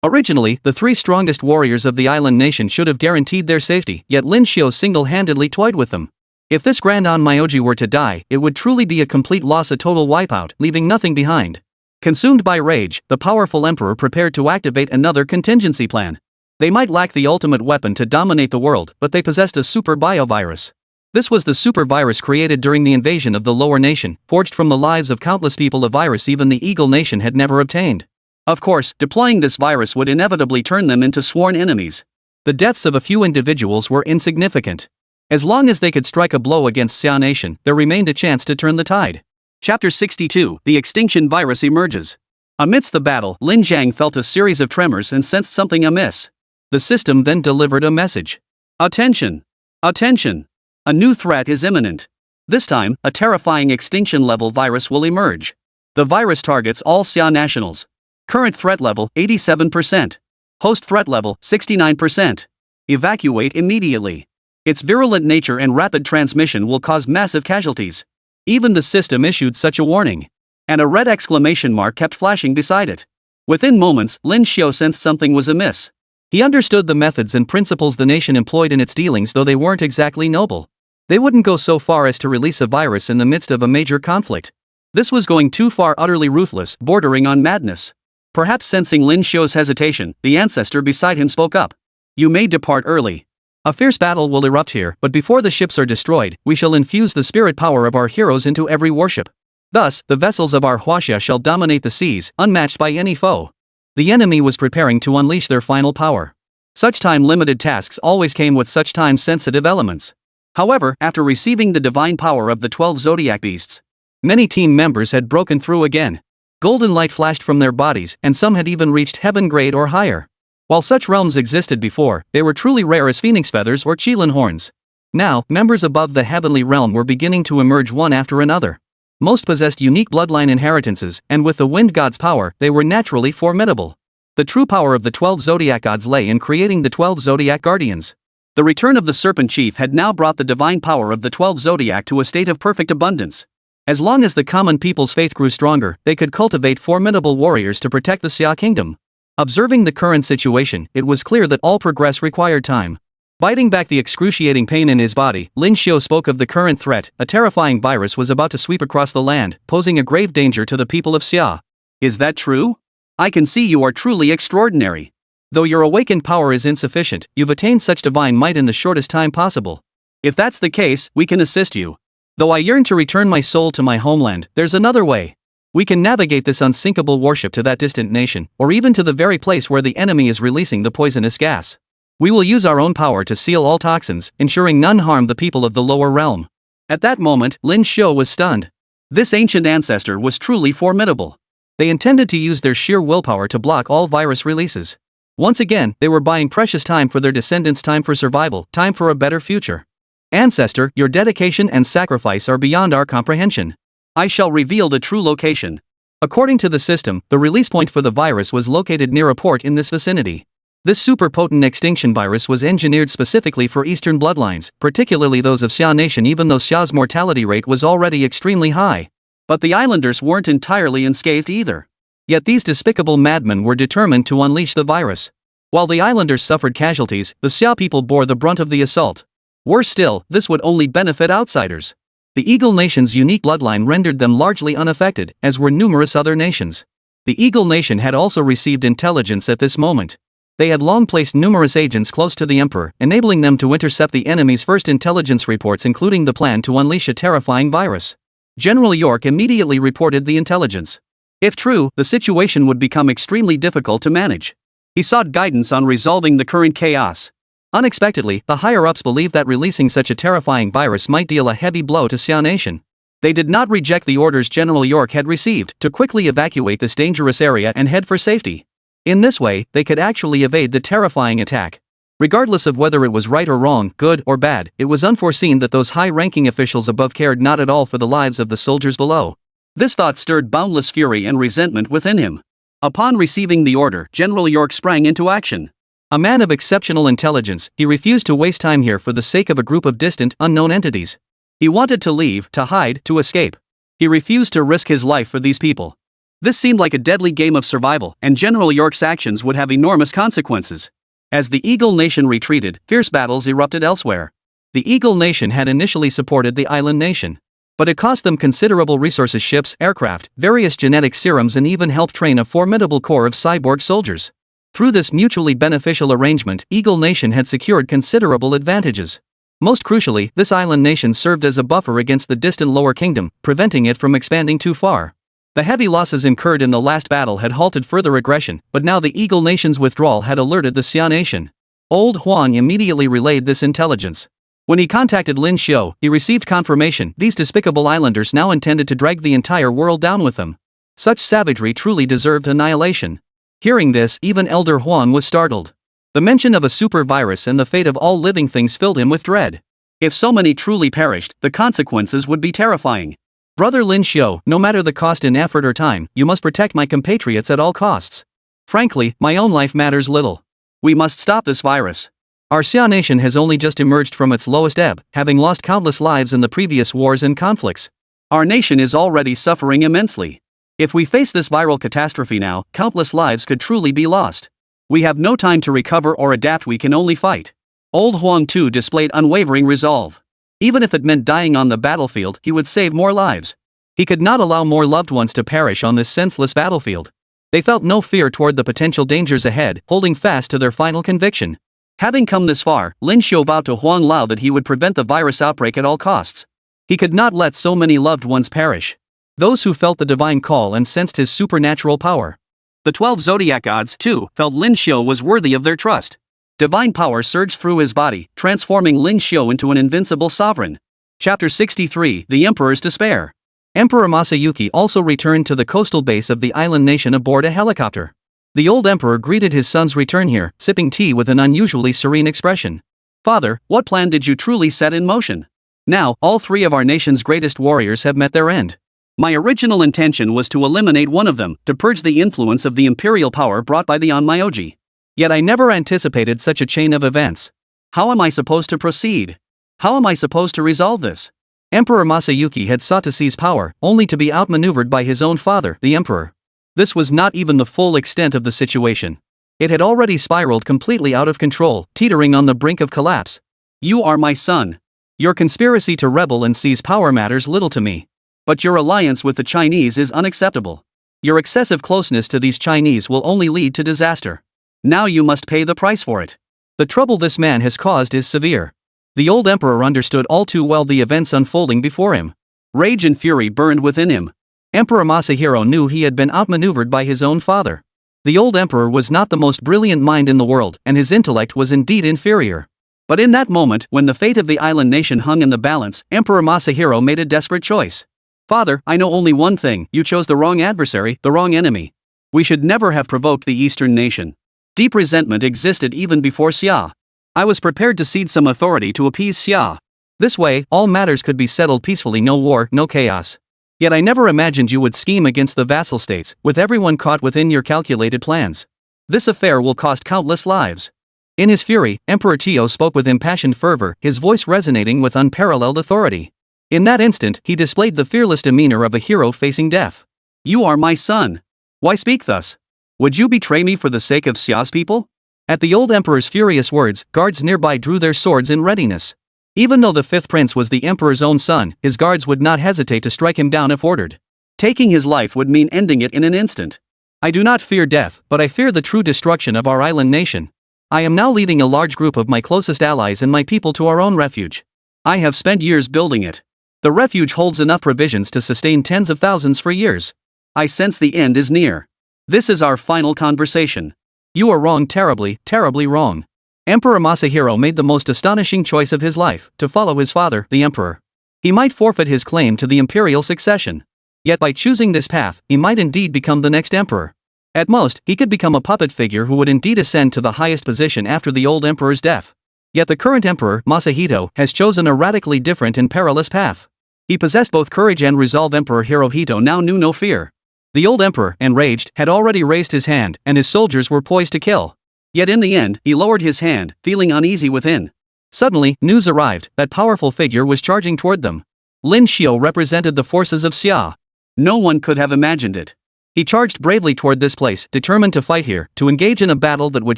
Originally, the 3 strongest warriors of the island nation should have guaranteed their safety, yet Lin Xiu single-handedly toyed with them. If this Grand Onmyoji were to die, it would truly be a complete loss, a total wipeout, leaving nothing behind. Consumed by rage, the powerful emperor prepared to activate another contingency plan. They might lack the ultimate weapon to dominate the world, but they possessed a super biovirus. This was the super virus created during the invasion of the lower nation, forged from the lives of countless people, a virus even the Eagle Nation had never obtained. Of course, deploying this virus would inevitably turn them into sworn enemies. The deaths of a few individuals were insignificant. As long as they could strike a blow against Xia Nation, there remained a chance to turn the tide. Chapter 62, The Extinction Virus Emerges. Amidst the battle, Lin Jiang felt a series of tremors and sensed something amiss. The system then delivered a message. Attention! Attention! A new threat is imminent. This time, a terrifying extinction-level virus will emerge. The virus targets all Xia nationals. Current threat level, 87%. Host threat level, 69%. Evacuate immediately. Its virulent nature and rapid transmission will cause massive casualties. Even the system issued such a warning. And a red exclamation mark kept flashing beside it. Within moments, Lin Xiao sensed something was amiss. He understood the methods and principles the nation employed in its dealings, though they weren't exactly noble. They wouldn't go so far as to release a virus in the midst of a major conflict. This was going too far, utterly ruthless, bordering on madness. Perhaps sensing Lin Xiao's hesitation, the ancestor beside him spoke up. You may depart early. A fierce battle will erupt here, but before the ships are destroyed, we shall infuse the spirit power of our heroes into every warship. Thus, the vessels of our Huaxia shall dominate the seas, unmatched by any foe. The enemy was preparing to unleash their final power. Such time-limited tasks always came with such time-sensitive elements. However, after receiving the divine power of the 12 zodiac beasts, many team members had broken through again. Golden light flashed from their bodies, and some had even reached heaven grade or higher. While such realms existed before, they were truly rare as phoenix feathers or qilin horns. Now, members above the heavenly realm were beginning to emerge one after another. Most possessed unique bloodline inheritances, and with the wind god's power, they were naturally formidable. The true power of the 12 zodiac gods lay in creating the 12 zodiac guardians. The return of the serpent chief had now brought the divine power of the 12 zodiac to a state of perfect abundance. As long as the common people's faith grew stronger, they could cultivate formidable warriors to protect the Xia Kingdom. Observing the current situation, it was clear that all progress required time. Biting back the excruciating pain in his body, Lin Xiao spoke of the current threat. A terrifying virus was about to sweep across the land, posing a grave danger to the people of Xia. Is that true? I can see you are truly extraordinary. Though your awakened power is insufficient, you've attained such divine might in the shortest time possible. If that's the case, we can assist you. Though I yearn to return my soul to my homeland, there's another way. We can navigate this unsinkable warship to that distant nation, or even to the very place where the enemy is releasing the poisonous gas. We will use our own power to seal all toxins, ensuring none harm the people of the lower realm. At that moment, Lin Xiao was stunned. This ancient ancestor was truly formidable. They intended to use their sheer willpower to block all virus releases. Once again, they were buying precious time for their descendants, time for survival, time for a better future. Ancestor, your dedication and sacrifice are beyond our comprehension. I shall reveal the true location. According to the system, the release point for the virus was located near a port in this vicinity. This super-potent extinction virus was engineered specifically for Eastern bloodlines, particularly those of Xia Nation, even though Xia's mortality rate was already extremely high. But the islanders weren't entirely unscathed either. Yet these despicable madmen were determined to unleash the virus. While the islanders suffered casualties, the Xia people bore the brunt of the assault. Worse still, this would only benefit outsiders. The Eagle Nation's unique bloodline rendered them largely unaffected, as were numerous other nations. The Eagle Nation had also received intelligence at this moment. They had long placed numerous agents close to the Emperor, enabling them to intercept the enemy's first intelligence reports, including the plan to unleash a terrifying virus. General York immediately reported the intelligence. If true, the situation would become extremely difficult to manage. He sought guidance on resolving the current chaos. Unexpectedly, the higher-ups believed that releasing such a terrifying virus might deal a heavy blow to Xia Nation. They did not reject the orders General York had received to quickly evacuate this dangerous area and head for safety. In this way, they could actually evade the terrifying attack. Regardless of whether it was right or wrong, good or bad, it was unforeseen that those high-ranking officials above cared not at all for the lives of the soldiers below. This thought stirred boundless fury and resentment within him. Upon receiving the order, General York sprang into action. A man of exceptional intelligence, he refused to waste time here for the sake of a group of distant, unknown entities. He wanted to leave, to hide, to escape. He refused to risk his life for these people. This seemed like a deadly game of survival, and General York's actions would have enormous consequences. As the Eagle Nation retreated, fierce battles erupted elsewhere. The Eagle Nation had initially supported the Island Nation. But it cost them considerable resources: ships, aircraft, various genetic serums, and even helped train a formidable corps of cyborg soldiers. Through this mutually beneficial arrangement, Eagle Nation had secured considerable advantages. Most crucially, this Island Nation served as a buffer against the distant Lower Kingdom, preventing it from expanding too far. The heavy losses incurred in the last battle had halted further aggression, but now the Eagle Nation's withdrawal had alerted the Xia Nation. Old Huang immediately relayed this intelligence. When he contacted Lin Xiao, he received confirmation these despicable islanders now intended to drag the entire world down with them. Such savagery truly deserved annihilation. Hearing this, even Elder Huang was startled. The mention of a super virus and the fate of all living things filled him with dread. If so many truly perished, the consequences would be terrifying. Brother Lin Xiao, no matter the cost in effort or time, you must protect my compatriots at all costs. Frankly, my own life matters little. We must stop this virus. Our Xia nation has only just emerged from its lowest ebb, having lost countless lives in the previous wars and conflicts. Our nation is already suffering immensely. If we face this viral catastrophe now, countless lives could truly be lost. We have no time to recover or adapt, we can only fight. Old Huang Tu displayed unwavering resolve. Even if it meant dying on the battlefield, he would save more lives. He could not allow more loved ones to perish on this senseless battlefield. They felt no fear toward the potential dangers ahead, holding fast to their final conviction. Having come this far, Lin Xiu vowed to Huang Lao that he would prevent the virus outbreak at all costs. He could not let so many loved ones perish. Those who felt the divine call and sensed his supernatural power. The 12 zodiac gods, too, felt Lin Xiu was worthy of their trust. Divine power surged through his body, transforming Lin Xiu into an invincible sovereign. Chapter 63, The Emperor's Despair. Emperor Masayuki also returned to the coastal base of the island nation aboard a helicopter. The old emperor greeted his son's return here, sipping tea with an unusually serene expression. Father, what plan did you truly set in motion? Now, all three of our nation's greatest warriors have met their end. My original intention was to eliminate one of them, to purge the influence of the imperial power brought by the Onmyoji. Yet I never anticipated such a chain of events. How am I supposed to proceed? How am I supposed to resolve this? Emperor Masayuki had sought to seize power, only to be outmaneuvered by his own father, the emperor. This was not even the full extent of the situation. It had already spiraled completely out of control, teetering on the brink of collapse. You are my son. Your conspiracy to rebel and seize power matters little to me. But your alliance with the Chinese is unacceptable. Your excessive closeness to these Chinese will only lead to disaster. Now you must pay the price for it. The trouble this man has caused is severe. The old emperor understood all too well the events unfolding before him. Rage and fury burned within him. Emperor Masahiro knew he had been outmaneuvered by his own father. The old emperor was not the most brilliant mind in the world, and his intellect was indeed inferior. But in that moment, when the fate of the island nation hung in the balance, Emperor Masahiro made a desperate choice. Father, I know only one thing: you chose the wrong adversary, the wrong enemy. We should never have provoked the eastern nation. Deep resentment existed even before Xia. I was prepared to cede some authority to appease Xia. This way, all matters could be settled peacefully, no war, no chaos. Yet I never imagined you would scheme against the vassal states, with everyone caught within your calculated plans. This affair will cost countless lives. In his fury, Emperor Tio spoke with impassioned fervor, his voice resonating with unparalleled authority. In that instant, he displayed the fearless demeanor of a hero facing death. You are my son. Why speak thus? Would you betray me for the sake of Xia's people? At the old emperor's furious words, guards nearby drew their swords in readiness. Even though the fifth prince was the emperor's own son, his guards would not hesitate to strike him down if ordered. Taking his life would mean ending it in an instant. I do not fear death, but I fear the true destruction of our island nation. I am now leading a large group of my closest allies and my people to our own refuge. I have spent years building it. The refuge holds enough provisions to sustain tens of thousands for years. I sense the end is near. This is our final conversation. You are wrong, terribly, terribly wrong. Emperor Masahiro made the most astonishing choice of his life, to follow his father, the emperor. He might forfeit his claim to the imperial succession. Yet by choosing this path, he might indeed become the next emperor. At most, he could become a puppet figure who would indeed ascend to the highest position after the old emperor's death. Yet the current emperor, Masahito, has chosen a radically different and perilous path. He possessed both courage and resolve. Emperor Hirohito now knew no fear. The old emperor, enraged, had already raised his hand, and his soldiers were poised to kill. Yet in the end, he lowered his hand, feeling uneasy within. Suddenly, news arrived that powerful figure was charging toward them. Lin Xiu represented the forces of Xia. No one could have imagined it. He charged bravely toward this place, determined to fight here, to engage in a battle that would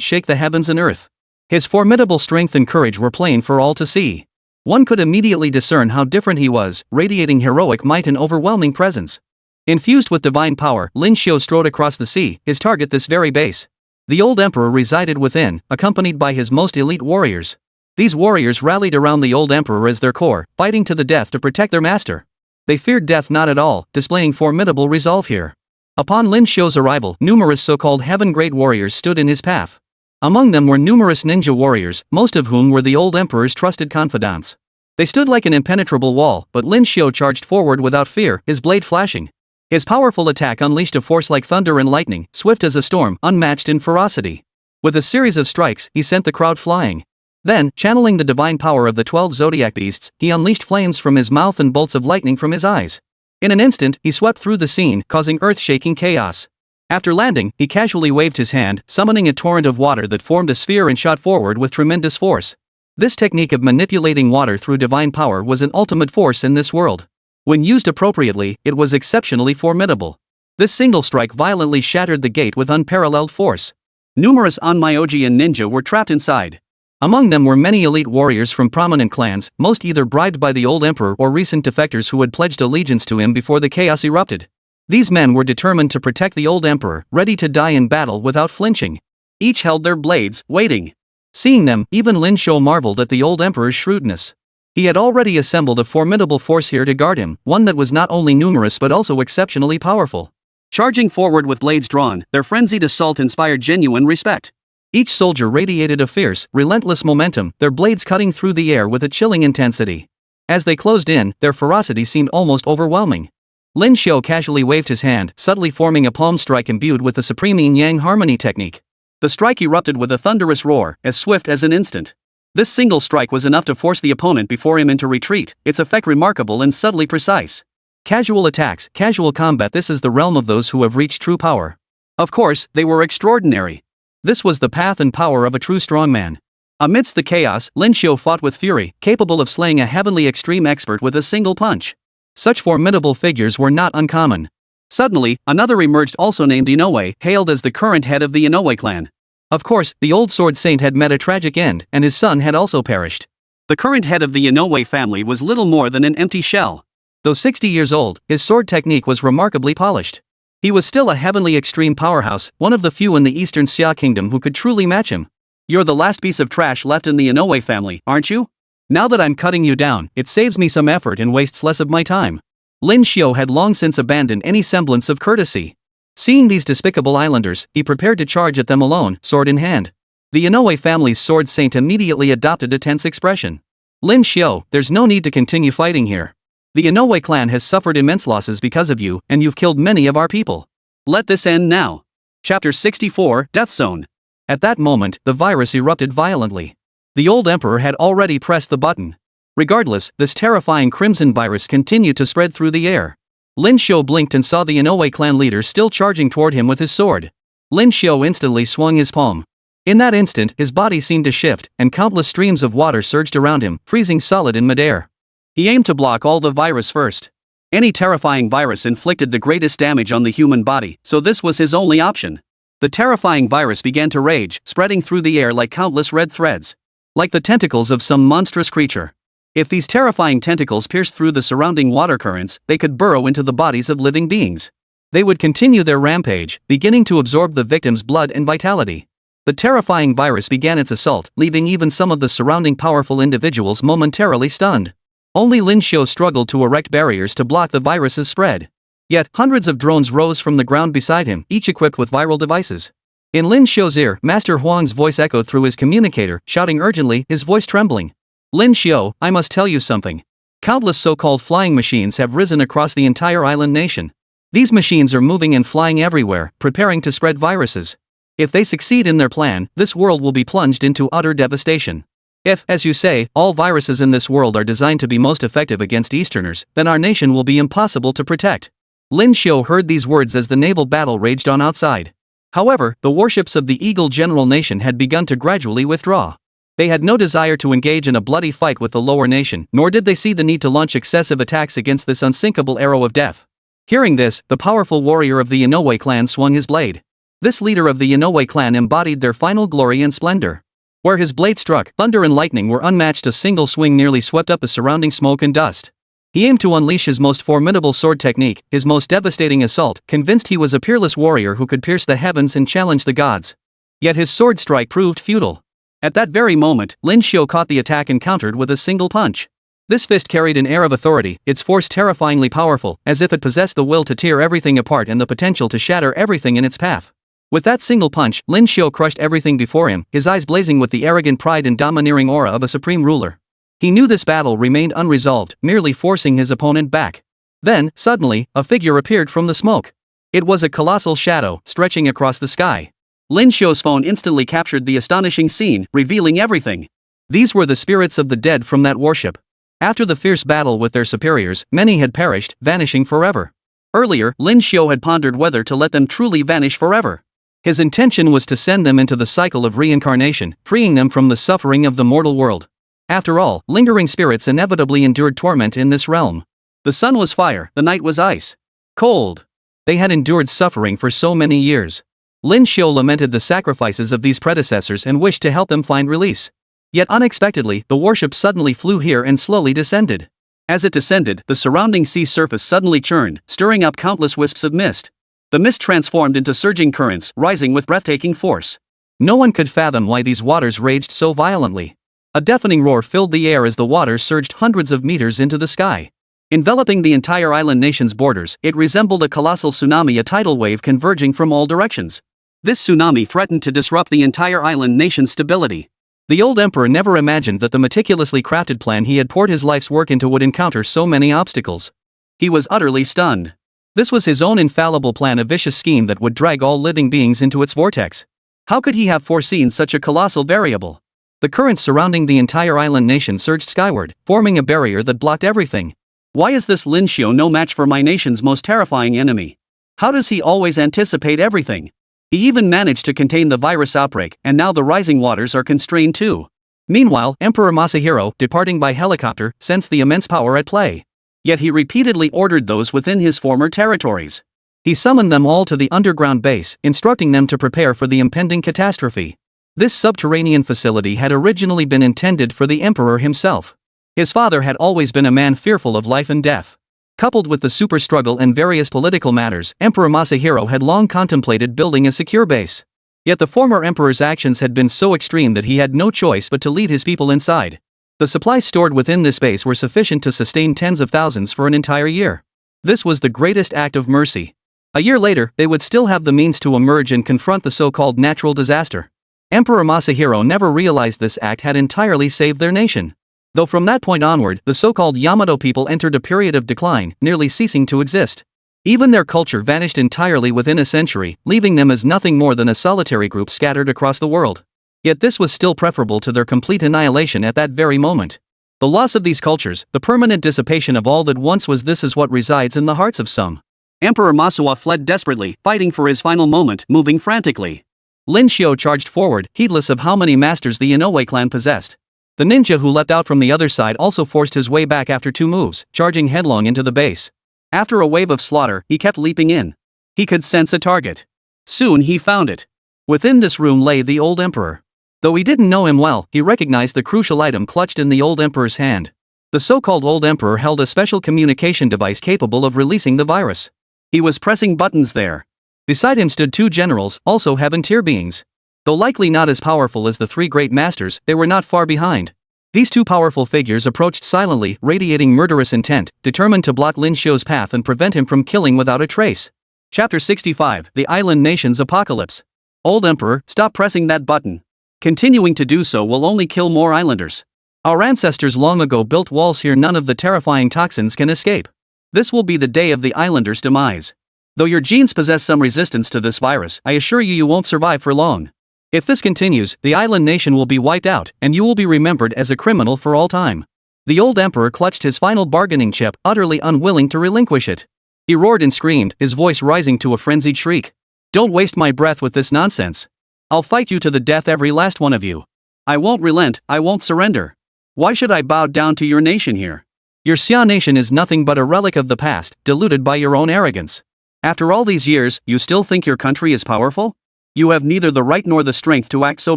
shake the heavens and earth. His formidable strength and courage were plain for all to see. One could immediately discern how different he was, radiating heroic might and overwhelming presence. Infused with divine power, Lin Xiu strode across the sea, his target this very base. The old emperor resided within, accompanied by his most elite warriors. These warriors rallied around the old emperor as their core, fighting to the death to protect their master. They feared death not at all, displaying formidable resolve here. Upon Lin Xiu's arrival, numerous so-called heaven-grade warriors stood in his path. Among them were numerous ninja warriors, most of whom were the old emperor's trusted confidants. They stood like an impenetrable wall, but Lin Xiu charged forward without fear, his blade flashing. His powerful attack unleashed a force like thunder and lightning, swift as a storm, unmatched in ferocity. With a series of strikes, he sent the crowd flying. Then, channeling the divine power of the 12 zodiac beasts, he unleashed flames from his mouth and bolts of lightning from his eyes. In an instant, he swept through the scene, causing earth-shaking chaos. After landing, he casually waved his hand, summoning a torrent of water that formed a sphere and shot forward with tremendous force. This technique of manipulating water through divine power was an ultimate force in this world. When used appropriately, it was exceptionally formidable. This single strike violently shattered the gate with unparalleled force. Numerous onmyoji and ninja were trapped inside. Among them were many elite warriors from prominent clans, most either bribed by the old emperor or recent defectors who had pledged allegiance to him before the chaos erupted. These men were determined to protect the old emperor, ready to die in battle without flinching. Each held their blades, waiting. Seeing them, even Lin Shou marveled at the old emperor's shrewdness. He had already assembled a formidable force here to guard him, one that was not only numerous but also exceptionally powerful. Charging forward with blades drawn, their frenzied assault inspired genuine respect. Each soldier radiated a fierce, relentless momentum, their blades cutting through the air with a chilling intensity. As they closed in, their ferocity seemed almost overwhelming. Lin Shou casually waved his hand, subtly forming a palm strike imbued with the supreme yin-yang harmony technique. The strike erupted with a thunderous roar, as swift as an instant. This single strike was enough to force the opponent before him into retreat, its effect remarkable and subtly precise. Casual attacks, casual combat, this is the realm of those who have reached true power. Of course, they were extraordinary. This was the path and power of a true strongman. Amidst the chaos, Lin Shou fought with fury, capable of slaying a heavenly extreme expert with a single punch. Such formidable figures were not uncommon. Suddenly, another emerged, also named Inoue, hailed as the current head of the Inoue clan. Of course, the old sword saint had met a tragic end, and his son had also perished. The current head of the Inoue family was little more than an empty shell. Though 60 years old, his sword technique was remarkably polished. He was still a heavenly extreme powerhouse, one of the few in the eastern Xia Kingdom who could truly match him. You're the last piece of trash left in the Inoue family, aren't you? Now that I'm cutting you down, it saves me some effort and wastes less of my time. Lin Shou had long since abandoned any semblance of courtesy. Seeing these despicable islanders, he prepared to charge at them alone, sword in hand. The Inoue family's sword saint immediately adopted a tense expression. Lin Shou, there's no need to continue fighting here. The Inoue clan has suffered immense losses because of you, and you've killed many of our people. Let this end now. Chapter 64, Death Zone. At that moment, the virus erupted violently. The old emperor had already pressed the button. Regardless, this terrifying crimson virus continued to spread through the air. Lin Shou blinked and saw the Inoue clan leader still charging toward him with his sword. Lin Shou instantly swung his palm. In that instant, his body seemed to shift, and countless streams of water surged around him, freezing solid in midair. He aimed to block all the virus first. Any terrifying virus inflicted the greatest damage on the human body, so this was his only option. The terrifying virus began to rage, spreading through the air like countless red threads. Like the tentacles of some monstrous creature. If these terrifying tentacles pierced through the surrounding water currents, they could burrow into the bodies of living beings. They would continue their rampage, beginning to absorb the victim's blood and vitality. The terrifying virus began its assault, leaving even some of the surrounding powerful individuals momentarily stunned. Only Lin Shou struggled to erect barriers to block the virus's spread. Yet, hundreds of drones rose from the ground beside him, each equipped with viral devices. In Lin Shou's ear, Master Huang's voice echoed through his communicator, shouting urgently, his voice trembling. Lin Shou, I must tell you something. Countless so-called flying machines have risen across the entire island nation. These machines are moving and flying everywhere, preparing to spread viruses. If they succeed in their plan, this world will be plunged into utter devastation. If, as you say, all viruses in this world are designed to be most effective against Easterners, then our nation will be impossible to protect. Lin Shou heard these words as the naval battle raged on outside. However, the warships of the Eagle General Nation had begun to gradually withdraw. They had no desire to engage in a bloody fight with the lower nation, nor did they see the need to launch excessive attacks against this unsinkable arrow of death. Hearing this, the powerful warrior of the Inoue clan swung his blade. This leader of the Inoue clan embodied their final glory and splendor. Where his blade struck, thunder and lightning were unmatched. A single swing nearly swept up the surrounding smoke and dust. He aimed to unleash his most formidable sword technique, his most devastating assault, convinced he was a peerless warrior who could pierce the heavens and challenge the gods. Yet his sword strike proved futile. At that very moment, Lin Shou caught the attack and countered with a single punch. This fist carried an air of authority, its force terrifyingly powerful, as if it possessed the will to tear everything apart and the potential to shatter everything in its path. With that single punch, Lin Shou crushed everything before him, his eyes blazing with the arrogant pride and domineering aura of a supreme ruler. He knew this battle remained unresolved, merely forcing his opponent back. Then, suddenly, a figure appeared from the smoke. It was a colossal shadow, stretching across the sky. Lin Shou's phone instantly captured the astonishing scene, revealing everything. These were the spirits of the dead from that warship. After the fierce battle with their superiors, many had perished, vanishing forever. Earlier, Lin Xiu had pondered whether to let them truly vanish forever. His intention was to send them into the cycle of reincarnation, freeing them from the suffering of the mortal world. After all, lingering spirits inevitably endured torment in this realm. The sun was fire, the night was ice. Cold. They had endured suffering for so many years. Lin Xiu lamented the sacrifices of these predecessors and wished to help them find release. Yet unexpectedly, the warship suddenly flew here and slowly descended. As it descended, the surrounding sea surface suddenly churned, stirring up countless wisps of mist. The mist transformed into surging currents, rising with breathtaking force. No one could fathom why these waters raged so violently. A deafening roar filled the air as the water surged hundreds of meters into the sky. Enveloping the entire island nation's borders, it resembled a colossal tsunami, a tidal wave converging from all directions. This tsunami threatened to disrupt the entire island nation's stability. The old emperor never imagined that the meticulously crafted plan he had poured his life's work into would encounter so many obstacles. He was utterly stunned. This was his own infallible plan, a vicious scheme that would drag all living beings into its vortex. How could he have foreseen such a colossal variable? The currents surrounding the entire island nation surged skyward, forming a barrier that blocked everything. Why is this Lin Xiu no match for my nation's most terrifying enemy? How does he always anticipate everything? He even managed to contain the virus outbreak, and now the rising waters are constrained too. Meanwhile, Emperor Masahiro, departing by helicopter, sensed the immense power at play. Yet he repeatedly ordered those within his former territories. He summoned them all to the underground base, instructing them to prepare for the impending catastrophe. This subterranean facility had originally been intended for the emperor himself. His father had always been a man fearful of life and death. Coupled with the super struggle and various political matters, Emperor Masahiro had long contemplated building a secure base. Yet the former emperor's actions had been so extreme that he had no choice but to lead his people inside. The supplies stored within this base were sufficient to sustain tens of thousands for an entire year. This was the greatest act of mercy. A year later, they would still have the means to emerge and confront the so-called natural disaster. Emperor Masahiro never realized this act had entirely saved their nation. Though from that point onward, the so-called Yamato people entered a period of decline, nearly ceasing to exist. Even their culture vanished entirely within a century, leaving them as nothing more than a solitary group scattered across the world. Yet this was still preferable to their complete annihilation at that very moment. The loss of these cultures, the permanent dissipation of all that once was, this is what resides in the hearts of some. Emperor Masahiro fled desperately, fighting for his final moment, moving frantically. Lin Xiu charged forward, heedless of how many masters the Inoue clan possessed. The ninja who leapt out from the other side also forced his way back after 2 moves, charging headlong into the base. After a wave of slaughter, he kept leaping in. He could sense a target. Soon he found it. Within this room lay the old emperor. Though he didn't know him well, he recognized the crucial item clutched in the old emperor's hand. The so-called old emperor held a special communication device capable of releasing the virus. He was pressing buttons there. Beside him stood 2 generals, also heaven-tier beings. Though likely not as powerful as the 3 great masters, they were not far behind. These 2 powerful figures approached silently, radiating murderous intent, determined to block Lin Xiu's path and prevent him from killing without a trace. Chapter 65, The Island Nation's Apocalypse. Old Emperor, stop pressing that button. Continuing to do so will only kill more islanders. Our ancestors long ago built walls here none of the terrifying toxins can escape. This will be the day of the islanders' demise. Though your genes possess some resistance to this virus, I assure you won't survive for long. If this continues, the island nation will be wiped out, and you will be remembered as a criminal for all time. The old emperor clutched his final bargaining chip, utterly unwilling to relinquish it. He roared and screamed, his voice rising to a frenzied shriek. Don't waste my breath with this nonsense. I'll fight you to the death, every last one of you. I won't relent, I won't surrender. Why should I bow down to your nation here? Your Xia nation is nothing but a relic of the past, diluted by your own arrogance. After all these years, you still think your country is powerful? You have neither the right nor the strength to act so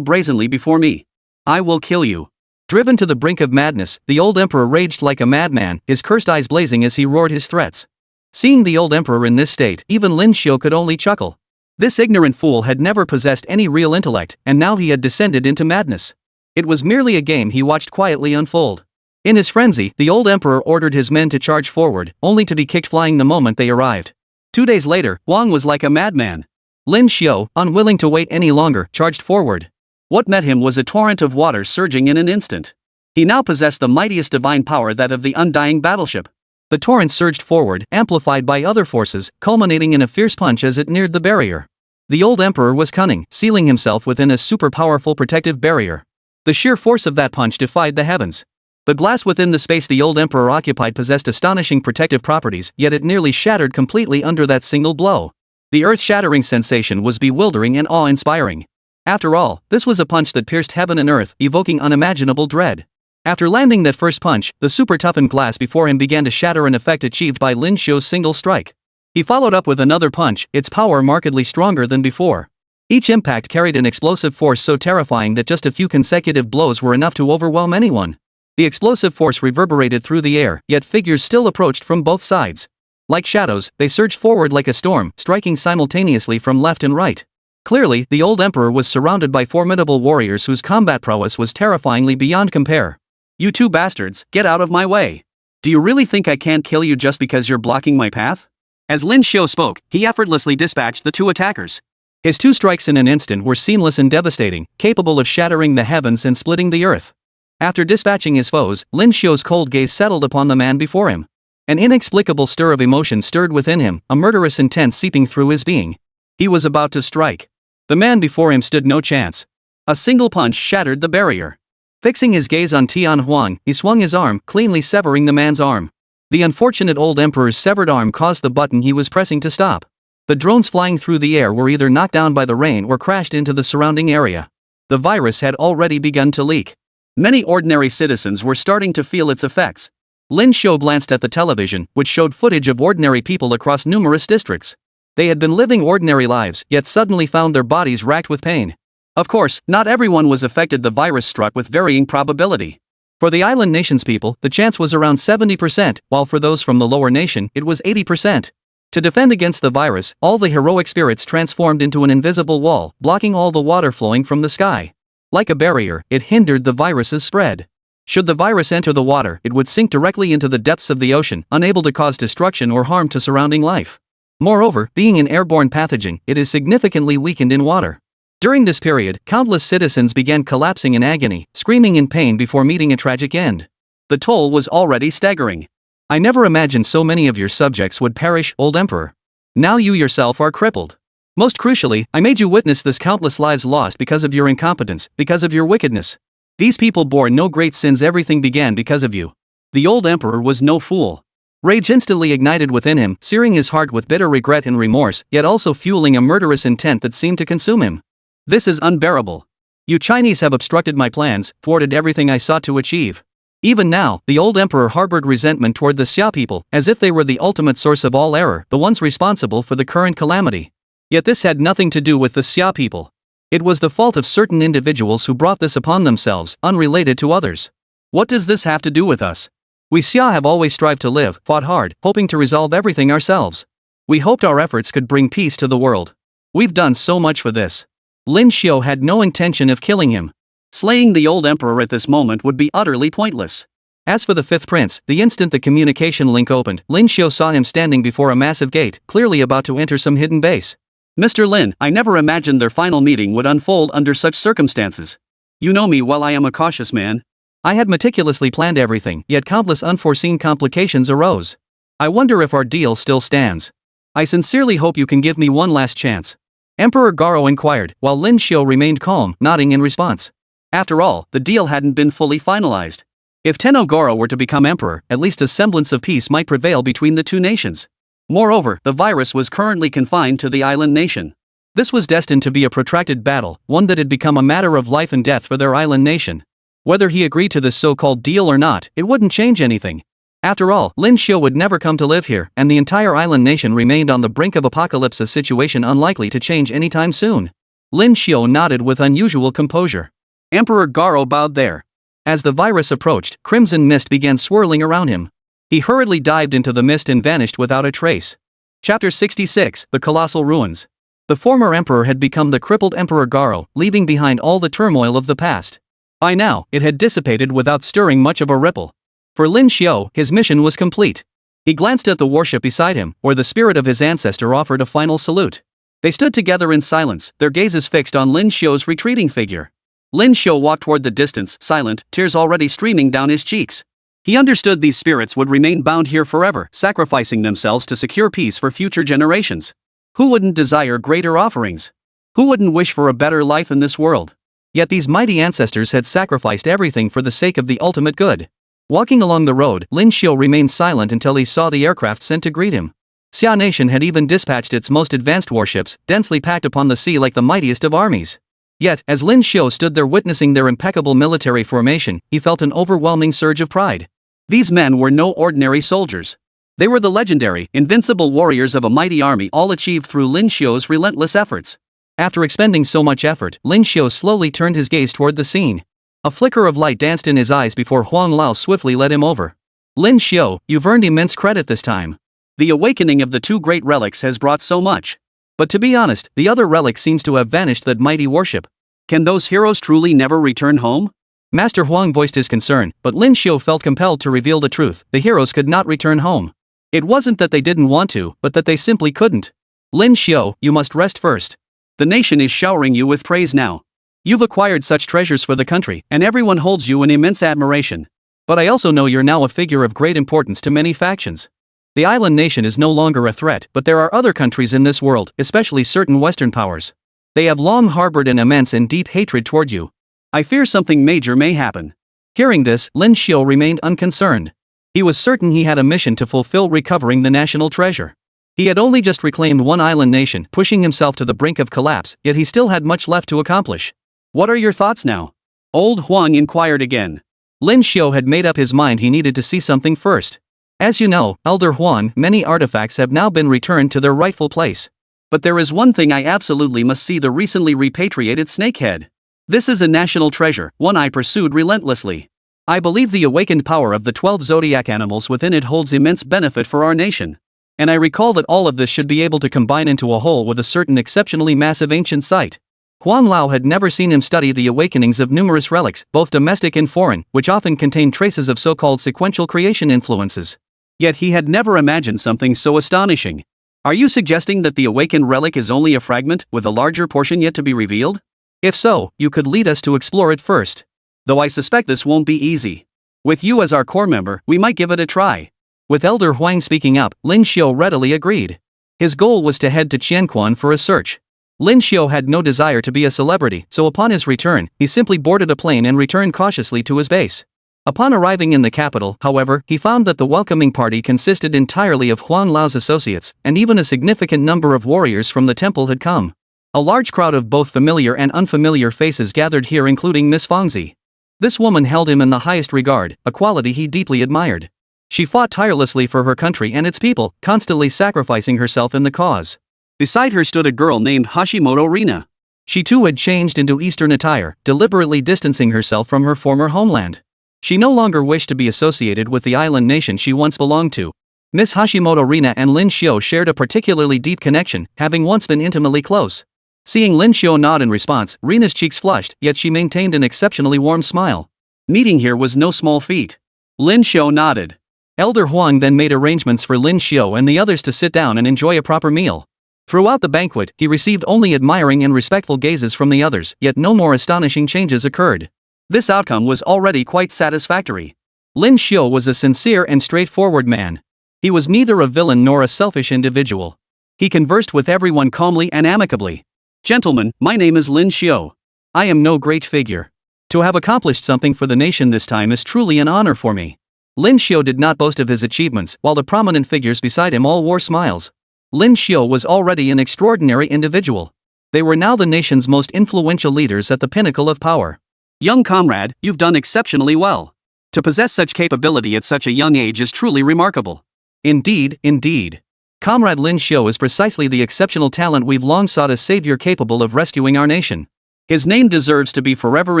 brazenly before me. I will kill you. Driven to the brink of madness, the old emperor raged like a madman, his cursed eyes blazing as he roared his threats. Seeing the old emperor in this state, even Lin Xiu could only chuckle. This ignorant fool had never possessed any real intellect, and now he had descended into madness. It was merely a game he watched quietly unfold. In his frenzy, the old emperor ordered his men to charge forward, only to be kicked flying the moment they arrived. 2 days later, Wang was like a madman. Lin Xiu, unwilling to wait any longer, charged forward. What met him was a torrent of water surging in an instant. He now possessed the mightiest divine power, that of the undying battleship. The torrent surged forward, amplified by other forces, culminating in a fierce punch as it neared the barrier. The old emperor was cunning, sealing himself within a super-powerful protective barrier. The sheer force of that punch defied the heavens. The glass within the space the old emperor occupied possessed astonishing protective properties, yet it nearly shattered completely under that single blow. The earth-shattering sensation was bewildering and awe-inspiring. After all, this was a punch that pierced heaven and earth, evoking unimaginable dread. After landing that first punch, the super-toughened glass before him began to shatter, an effect achieved by Lin Xiu's single strike. He followed up with another punch, its power markedly stronger than before. Each impact carried an explosive force so terrifying that just a few consecutive blows were enough to overwhelm anyone. The explosive force reverberated through the air, yet figures still approached from both sides. Like shadows, they surged forward like a storm, striking simultaneously from left and right. Clearly, the old emperor was surrounded by formidable warriors whose combat prowess was terrifyingly beyond compare. "You two bastards, get out of my way. Do you really think I can't kill you just because you're blocking my path?" As Lin Xiu spoke, he effortlessly dispatched the two attackers. His two strikes in an instant were seamless and devastating, capable of shattering the heavens and splitting the earth. After dispatching his foes, Lin Xiu's cold gaze settled upon the man before him. An inexplicable stir of emotion stirred within him, a murderous intent seeping through his being. He was about to strike. The man before him stood no chance. A single punch shattered the barrier. Fixing his gaze on Tian Huang, he swung his arm, cleanly severing the man's arm. The unfortunate old emperor's severed arm caused the button he was pressing to stop. The drones flying through the air were either knocked down by the rain or crashed into the surrounding area. The virus had already begun to leak. Many ordinary citizens were starting to feel its effects. Lin Xiu glanced at the television, which showed footage of ordinary people across numerous districts. They had been living ordinary lives, yet suddenly found their bodies racked with pain. Of course, not everyone was affected. The virus struck with varying probability. For the island nation's people, the chance was around 70%, while for those from the lower nation, it was 80%. To defend against the virus, all the heroic spirits transformed into an invisible wall, blocking all the water flowing from the sky. Like a barrier, it hindered the virus's spread. Should the virus enter the water, it would sink directly into the depths of the ocean, unable to cause destruction or harm to surrounding life. Moreover, being an airborne pathogen, it is significantly weakened in water. During this period, countless citizens began collapsing in agony, screaming in pain before meeting a tragic end. The toll was already staggering. "I never imagined so many of your subjects would perish, old emperor. Now you yourself are crippled. Most crucially, I made you witness this countless lives lost because of your incompetence, because of your wickedness. These people bore no great sins. Everything began because of you." The old emperor was no fool. Rage instantly ignited within him, searing his heart with bitter regret and remorse, yet also fueling a murderous intent that seemed to consume him. "This is unbearable. You Chinese have obstructed my plans, thwarted everything I sought to achieve." Even now, the old emperor harbored resentment toward the Xia people, as if they were the ultimate source of all error, the ones responsible for the current calamity. Yet this had nothing to do with the Xia people. It was the fault of certain individuals who brought this upon themselves, unrelated to others. What does this have to do with us? We Xia have always strived to live, fought hard, hoping to resolve everything ourselves. We hoped our efforts could bring peace to the world. We've done so much for this. Lin Xiu had no intention of killing him. Slaying the old emperor at this moment would be utterly pointless. As for the fifth prince, the instant the communication link opened, Lin Xiu saw him standing before a massive gate, clearly about to enter some hidden base. "Mr. Lin, I never imagined their final meeting would unfold under such circumstances. You know me well. I am a cautious man. I had meticulously planned everything, yet countless unforeseen complications arose. I wonder if our deal still stands. I sincerely hope you can give me one last chance." Emperor Garo inquired, while Lin Xiu remained calm, nodding in response. After all, the deal hadn't been fully finalized. If Tenno Goro were to become emperor, at least a semblance of peace might prevail between the two nations. Moreover, the virus was currently confined to the island nation. This was destined to be a protracted battle, one that had become a matter of life and death for their island nation. Whether he agreed to this so-called deal or not, it wouldn't change anything. After all, Lin Xiu would never come to live here, and the entire island nation remained on the brink of apocalypse, a situation unlikely to change anytime soon. Lin Xiu nodded with unusual composure. Emperor Garo bowed there. As the virus approached, crimson mist began swirling around him. He hurriedly dived into the mist and vanished without a trace. Chapter 66, The Colossal Ruins. The former emperor had become the crippled Emperor Garo, leaving behind all the turmoil of the past. By now, it had dissipated without stirring much of a ripple. For Lin Xiu, his mission was complete. He glanced at the warship beside him, where the spirit of his ancestor offered a final salute. They stood together in silence, their gazes fixed on Lin Xiu's retreating figure. Lin Xiu walked toward the distance, silent, tears already streaming down his cheeks. He understood these spirits would remain bound here forever, sacrificing themselves to secure peace for future generations. Who wouldn't desire greater offerings? Who wouldn't wish for a better life in this world? Yet these mighty ancestors had sacrificed everything for the sake of the ultimate good. Walking along the road, Lin Xiu remained silent until he saw the aircraft sent to greet him. Xia Nation had even dispatched its most advanced warships, densely packed upon the sea like the mightiest of armies. Yet, as Lin Xiu stood there witnessing their impeccable military formation, he felt an overwhelming surge of pride. These men were no ordinary soldiers. They were the legendary, invincible warriors of a mighty army, all achieved through Lin Xiu's relentless efforts. After expending so much effort, Lin Xiu slowly turned his gaze toward the scene. A flicker of light danced in his eyes before Huang Lao swiftly led him over. Lin Xiu, you've earned immense credit this time. The awakening of the two great relics has brought so much. But to be honest, the other relic seems to have vanished, that mighty warship. Can those heroes truly never return home? Master Huang voiced his concern, but Lin Xiu felt compelled to reveal the truth. The heroes could not return home. It wasn't that they didn't want to, but that they simply couldn't. Lin Xiu, you must rest first. The nation is showering you with praise now. You've acquired such treasures for the country, and everyone holds you in immense admiration. But I also know you're now a figure of great importance to many factions. The island nation is no longer a threat, but there are other countries in this world, especially certain Western powers. They have long harbored an immense and deep hatred toward you. I fear something major may happen. Hearing this, Lin Xiu remained unconcerned. He was certain he had a mission to fulfill, recovering the national treasure. He had only just reclaimed one island nation, pushing himself to the brink of collapse, yet he still had much left to accomplish. What are your thoughts now? Old Huang inquired again. Lin Xiu had made up his mind he needed to see something first. As you know, Elder Huang, many artifacts have now been returned to their rightful place. But there is one thing I absolutely must see: the recently repatriated snakehead. This is a national treasure, one I pursued relentlessly. I believe the awakened power of the 12 zodiac animals within it holds immense benefit for our nation. And I recall that all of this should be able to combine into a whole with a certain exceptionally massive ancient site. Huang Lao had never seen him study the awakenings of numerous relics, both domestic and foreign, which often contain traces of so-called sequential creation influences. Yet he had never imagined something so astonishing. Are you suggesting that the awakened relic is only a fragment, with a larger portion yet to be revealed? If so, you could lead us to explore it first. Though I suspect this won't be easy. With you as our core member, we might give it a try. With Elder Huang speaking up, Lin Xiu readily agreed. His goal was to head to Qianquan for a search. Lin Xiu had no desire to be a celebrity, so upon his return, he simply boarded a plane and returned cautiously to his base. Upon arriving in the capital, however, he found that the welcoming party consisted entirely of Huang Lao's associates, and even a significant number of warriors from the temple had come. A large crowd of both familiar and unfamiliar faces gathered here, including Miss Fangzi. This woman held him in the highest regard, a quality he deeply admired. She fought tirelessly for her country and its people, constantly sacrificing herself in the cause. Beside her stood a girl named Hashimoto Rina. She too had changed into Eastern attire, deliberately distancing herself from her former homeland. She no longer wished to be associated with the island nation she once belonged to. Miss Hashimoto Rina and Lin Xiu shared a particularly deep connection, having once been intimately close. Seeing Lin Xiu nod in response, Rina's cheeks flushed, yet she maintained an exceptionally warm smile. Meeting here was no small feat. Lin Xiu nodded. Elder Huang then made arrangements for Lin Xiu and the others to sit down and enjoy a proper meal. Throughout the banquet, he received only admiring and respectful gazes from the others, yet no more astonishing changes occurred. This outcome was already quite satisfactory. Lin Xiu was a sincere and straightforward man. He was neither a villain nor a selfish individual. He conversed with everyone calmly and amicably. Gentlemen, my name is Lin Xiu. I am no great figure. To have accomplished something for the nation this time is truly an honor for me. Lin Xiu did not boast of his achievements, while the prominent figures beside him all wore smiles. Lin Xiu was already an extraordinary individual. They were now the nation's most influential leaders at the pinnacle of power. Young comrade, you've done exceptionally well. To possess such capability at such a young age is truly remarkable. Indeed, indeed. Comrade Lin Xiu is precisely the exceptional talent we've long sought, a savior capable of rescuing our nation. His name deserves to be forever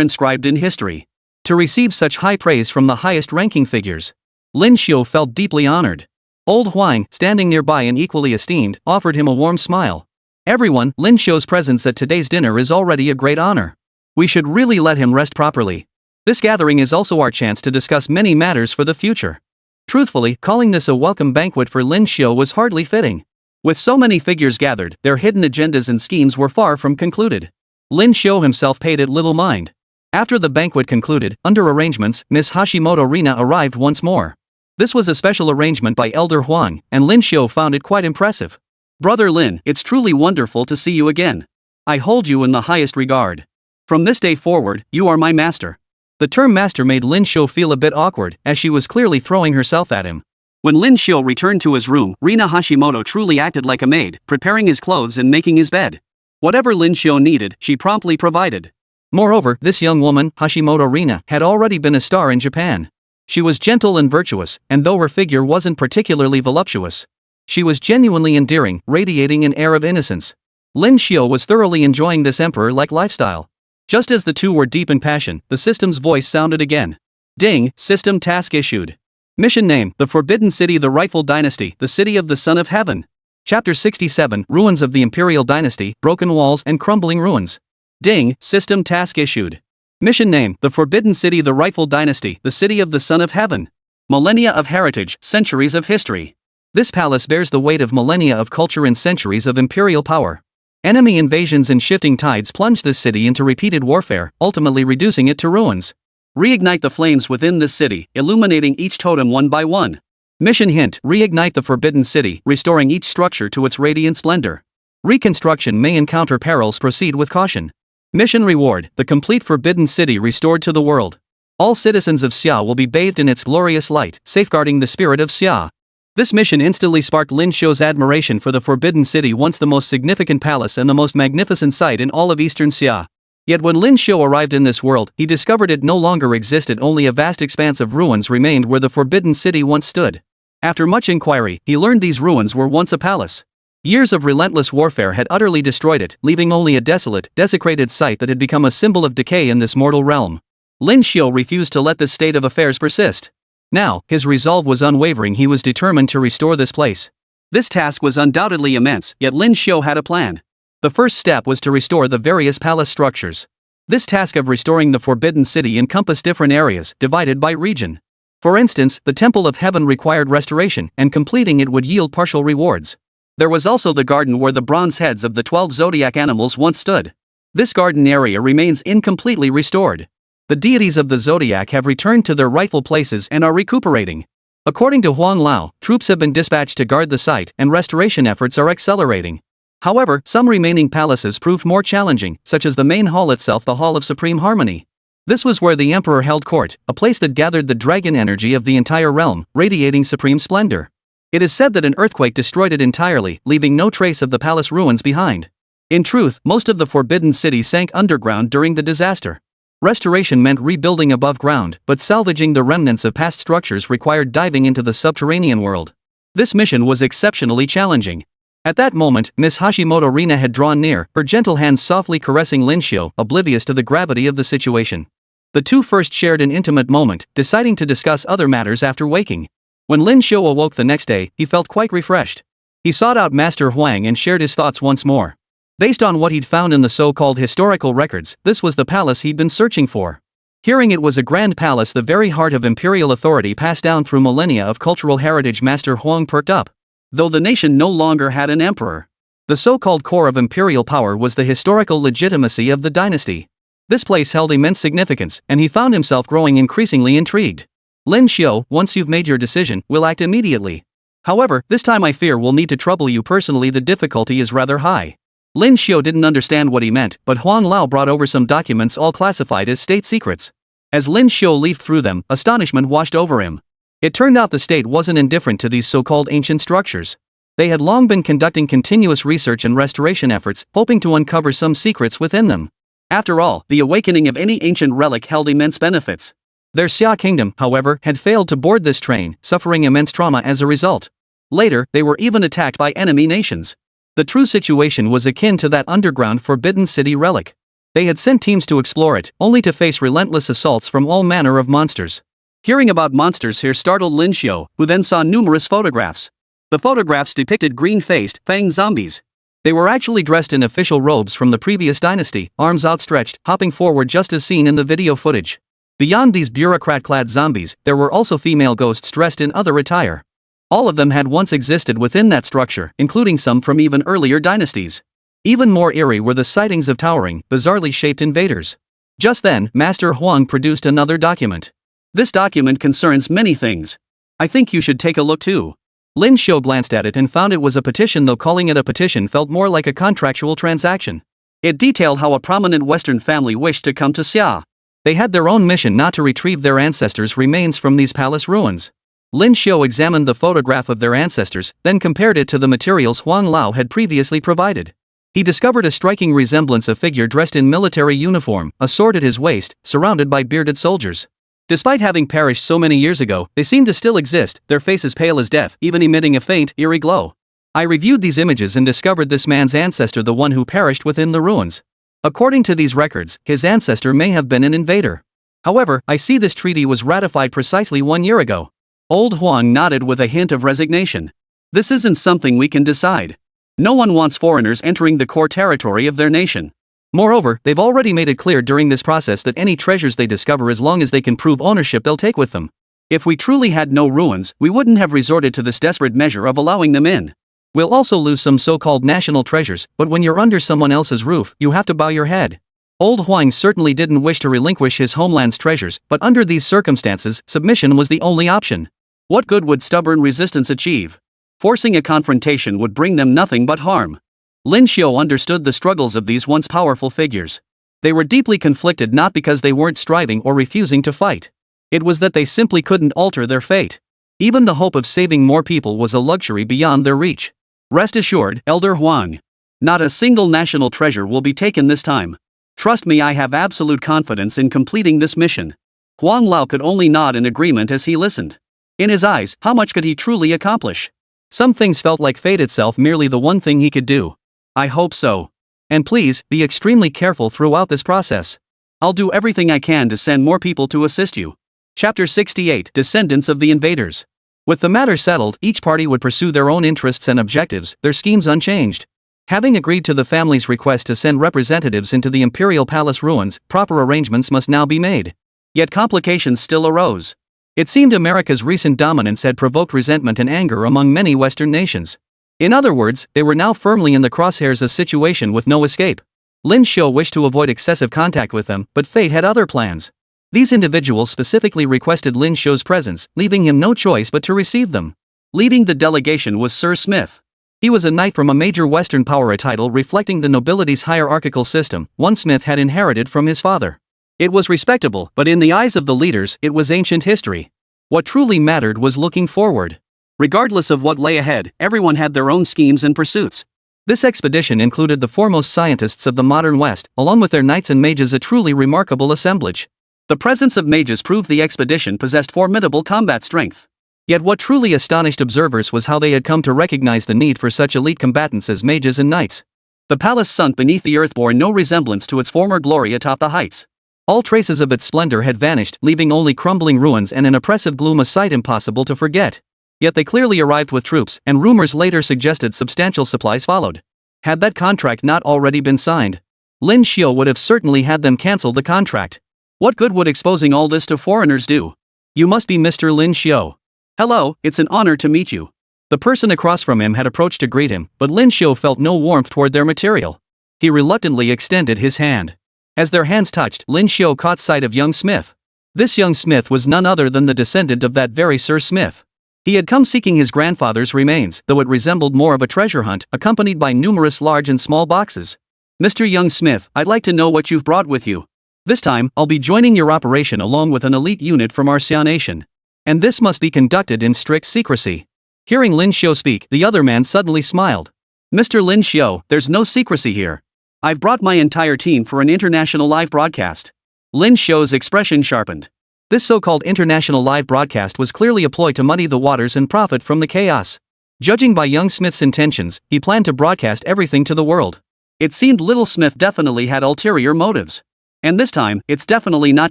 inscribed in history. To receive such high praise from the highest-ranking figures, Lin Xiu felt deeply honored. Old Huang, standing nearby and equally esteemed, offered him a warm smile. Everyone, Lin Xiu's presence at today's dinner is already a great honor. We should really let him rest properly. This gathering is also our chance to discuss many matters for the future. Truthfully, calling this a welcome banquet for Lin Xiu was hardly fitting. With so many figures gathered, their hidden agendas and schemes were far from concluded. Lin Xiu himself paid it little mind. After the banquet concluded, under arrangements, Miss Hashimoto Rina arrived once more. This was a special arrangement by Elder Huang, and Lin Xiu found it quite impressive. Brother Lin, it's truly wonderful to see you again. I hold you in the highest regard. From this day forward, you are my master. The term master made Lin Xiu feel a bit awkward, as she was clearly throwing herself at him. When Lin Xiu returned to his room, Rina Hashimoto truly acted like a maid, preparing his clothes and making his bed. Whatever Lin Xiu needed, she promptly provided. Moreover, this young woman, Hashimoto Rina, had already been a star in Japan. She was gentle and virtuous, and though her figure wasn't particularly voluptuous, she was genuinely endearing, radiating an air of innocence. Lin Xiu was thoroughly enjoying this emperor-like lifestyle. Just as the two were deep in passion, the system's voice sounded again. Ding, system task issued. Mission name, The Forbidden City, the Rightful Dynasty, the City of the Son of Heaven. Chapter 67, Ruins of the Imperial Dynasty, Broken Walls and Crumbling Ruins. Ding, system task issued. Mission name, The Forbidden City, the Rightful Dynasty, the City of the Son of Heaven. Millennia of heritage, centuries of history. This palace bears the weight of millennia of culture and centuries of imperial power. Enemy invasions and shifting tides plunged this city into repeated warfare, ultimately reducing it to ruins. Reignite the flames within this city, illuminating each totem one by one. Mission hint, reignite the Forbidden City, restoring each structure to its radiant splendor. Reconstruction may encounter perils, proceed with caution. Mission reward, the complete Forbidden City restored to the world. All citizens of Xia will be bathed in its glorious light, safeguarding the spirit of Xia. This mission instantly sparked Lin Xiu's admiration for the Forbidden City, once the most significant palace and the most magnificent sight in all of eastern Xia. Yet when Lin Xiu arrived in this world, he discovered it no longer existed, only a vast expanse of ruins remained where the Forbidden City once stood. After much inquiry, he learned these ruins were once a palace. Years of relentless warfare had utterly destroyed it, leaving only a desolate, desecrated site that had become a symbol of decay in this mortal realm. Lin Xiu refused to let this state of affairs persist. Now, his resolve was unwavering. He was determined to restore this place. This task was undoubtedly immense, yet Lin Xiu had a plan. The first step was to restore the various palace structures. This task of restoring the Forbidden City encompassed different areas, divided by region. For instance, the Temple of Heaven required restoration, and completing it would yield partial rewards. There was also the garden where the bronze heads of the 12 zodiac animals once stood. This garden area remains incompletely restored. The deities of the zodiac have returned to their rightful places and are recuperating. According to Huang Lao, troops have been dispatched to guard the site, and restoration efforts are accelerating. However, some remaining palaces proved more challenging, such as the main hall itself, the Hall of Supreme Harmony. This was where the emperor held court, a place that gathered the dragon energy of the entire realm, radiating supreme splendor. It is said that an earthquake destroyed it entirely, leaving no trace of the palace ruins behind. In truth, most of the Forbidden City sank underground during the disaster. Restoration meant rebuilding above ground, but salvaging the remnants of past structures required diving into the subterranean world. This mission was exceptionally challenging. At that moment, Miss Hashimoto Rina had drawn near, her gentle hands softly caressing Lin Xiu, oblivious to the gravity of the situation. The two first shared an intimate moment, deciding to discuss other matters after waking. When Lin Xiu awoke the next day, he felt quite refreshed. He sought out Master Huang and shared his thoughts once more. Based on what he'd found in the so-called historical records, this was the palace he'd been searching for. Hearing it was a grand palace, the very heart of imperial authority passed down through millennia of cultural heritage, Master Huang perked up. Though the nation no longer had an emperor, the so-called core of imperial power was the historical legitimacy of the dynasty. This place held immense significance, and he found himself growing increasingly intrigued. Lin Xiu, once you've made your decision, we'll act immediately. However, this time I fear we'll need to trouble you personally. The difficulty is rather high. Lin Xiu didn't understand what he meant, but Huang Lao brought over some documents all classified as state secrets. As Lin Xiu leafed through them, astonishment washed over him. It turned out the state wasn't indifferent to these so-called ancient structures. They had long been conducting continuous research and restoration efforts, hoping to uncover some secrets within them. After all, the awakening of any ancient relic held immense benefits. Their Xia Kingdom, however, had failed to board this train, suffering immense trauma as a result. Later, they were even attacked by enemy nations. The true situation was akin to that underground Forbidden City relic. They had sent teams to explore it, only to face relentless assaults from all manner of monsters. Hearing about monsters here startled Lin Xiu, who then saw numerous photographs. The photographs depicted green-faced, fanged zombies. They were actually dressed in official robes from the previous dynasty, arms outstretched, hopping forward just as seen in the video footage. Beyond these bureaucrat-clad zombies, there were also female ghosts dressed in other attire. All of them had once existed within that structure, including some from even earlier dynasties. Even more eerie were the sightings of towering, bizarrely shaped invaders. Just then, Master Huang produced another document. This document concerns many things. I think you should take a look too. Lin Xiu glanced at it and found it was a petition, though calling it a petition felt more like a contractual transaction. It detailed how a prominent Western family wished to come to Xia. They had their own mission not to retrieve their ancestors' remains from these palace ruins. Lin Xiu examined the photograph of their ancestors, then compared it to the materials Huang Lao had previously provided. He discovered a striking resemblance: a figure dressed in military uniform, a sword at his waist, surrounded by bearded soldiers. Despite having perished so many years ago, they seem to still exist, their faces pale as death, even emitting a faint, eerie glow. I reviewed these images and discovered this man's ancestor, the one who perished within the ruins. According to these records, his ancestor may have been an invader. However, I see this treaty was ratified precisely 1 year ago. Old Huang nodded with a hint of resignation. This isn't something we can decide. No one wants foreigners entering the core territory of their nation. Moreover, they've already made it clear during this process that any treasures they discover, as long as they can prove ownership, they'll take with them. If we truly had no ruins, we wouldn't have resorted to this desperate measure of allowing them in. We'll also lose some so-called national treasures, but when you're under someone else's roof, you have to bow your head. Old Huang certainly didn't wish to relinquish his homeland's treasures, but under these circumstances, submission was the only option. What good would stubborn resistance achieve? Forcing a confrontation would bring them nothing but harm. Lin Xiu understood the struggles of these once powerful figures. They were deeply conflicted, not because they weren't striving or refusing to fight. It was that they simply couldn't alter their fate. Even the hope of saving more people was a luxury beyond their reach. Rest assured, Elder Huang. Not a single national treasure will be taken this time. Trust me, I have absolute confidence in completing this mission. Huang Lao could only nod in agreement as he listened. In his eyes, how much could he truly accomplish? Some things felt like fate itself, merely the one thing he could do. I hope so. And please, be extremely careful throughout this process. I'll do everything I can to send more people to assist you. Chapter 68: Descendants of the Invaders. With the matter settled, each party would pursue their own interests and objectives, their schemes unchanged. Having agreed to the family's request to send representatives into the imperial palace ruins, proper arrangements must now be made. Yet complications still arose. It seemed America's recent dominance had provoked resentment and anger among many Western nations. In other words, they were now firmly in the crosshairs, a situation with no escape. Lin Xiu wished to avoid excessive contact with them, but fate had other plans. These individuals specifically requested Lin Xiu's presence, leaving him no choice but to receive them. Leading the delegation was Sir Smith. He was a knight from a major Western power, a title reflecting the nobility's hierarchical system, one Smith had inherited from his father. It was respectable, but in the eyes of the leaders, it was ancient history. What truly mattered was looking forward. Regardless of what lay ahead, everyone had their own schemes and pursuits. This expedition included the foremost scientists of the modern West, along with their knights and mages, a truly remarkable assemblage. The presence of mages proved the expedition possessed formidable combat strength. Yet what truly astonished observers was how they had come to recognize the need for such elite combatants as mages and knights. The palace sunk beneath the earth bore no resemblance to its former glory atop the heights. All traces of its splendor had vanished, leaving only crumbling ruins and an oppressive gloom, a sight impossible to forget. Yet they clearly arrived with troops, and rumors later suggested substantial supplies followed. Had that contract not already been signed, Lin Xiu would have certainly had them cancel the contract. What good would exposing all this to foreigners do? You must be Mr. Lin Xiu. Hello, it's an honor to meet you. The person across from him had approached to greet him, but Lin Xiu felt no warmth toward their material. He reluctantly extended his hand. As their hands touched, Lin Xiu caught sight of young Smith. This young Smith was none other than the descendant of that very Sir Smith. He had come seeking his grandfather's remains, though it resembled more of a treasure hunt, accompanied by numerous large and small boxes. Mr. Young Smith, I'd like to know what you've brought with you. This time, I'll be joining your operation along with an elite unit from our Xia nation. And this must be conducted in strict secrecy. Hearing Lin Xiu speak, the other man suddenly smiled. Mr. Lin Xiu, there's no secrecy here. I've brought my entire team for an international live broadcast. Lin Xiu's expression sharpened. This so-called international live broadcast was clearly a ploy to muddy the waters and profit from the chaos. Judging by young Smith's intentions, he planned to broadcast everything to the world. It seemed little Smith definitely had ulterior motives. And this time, it's definitely not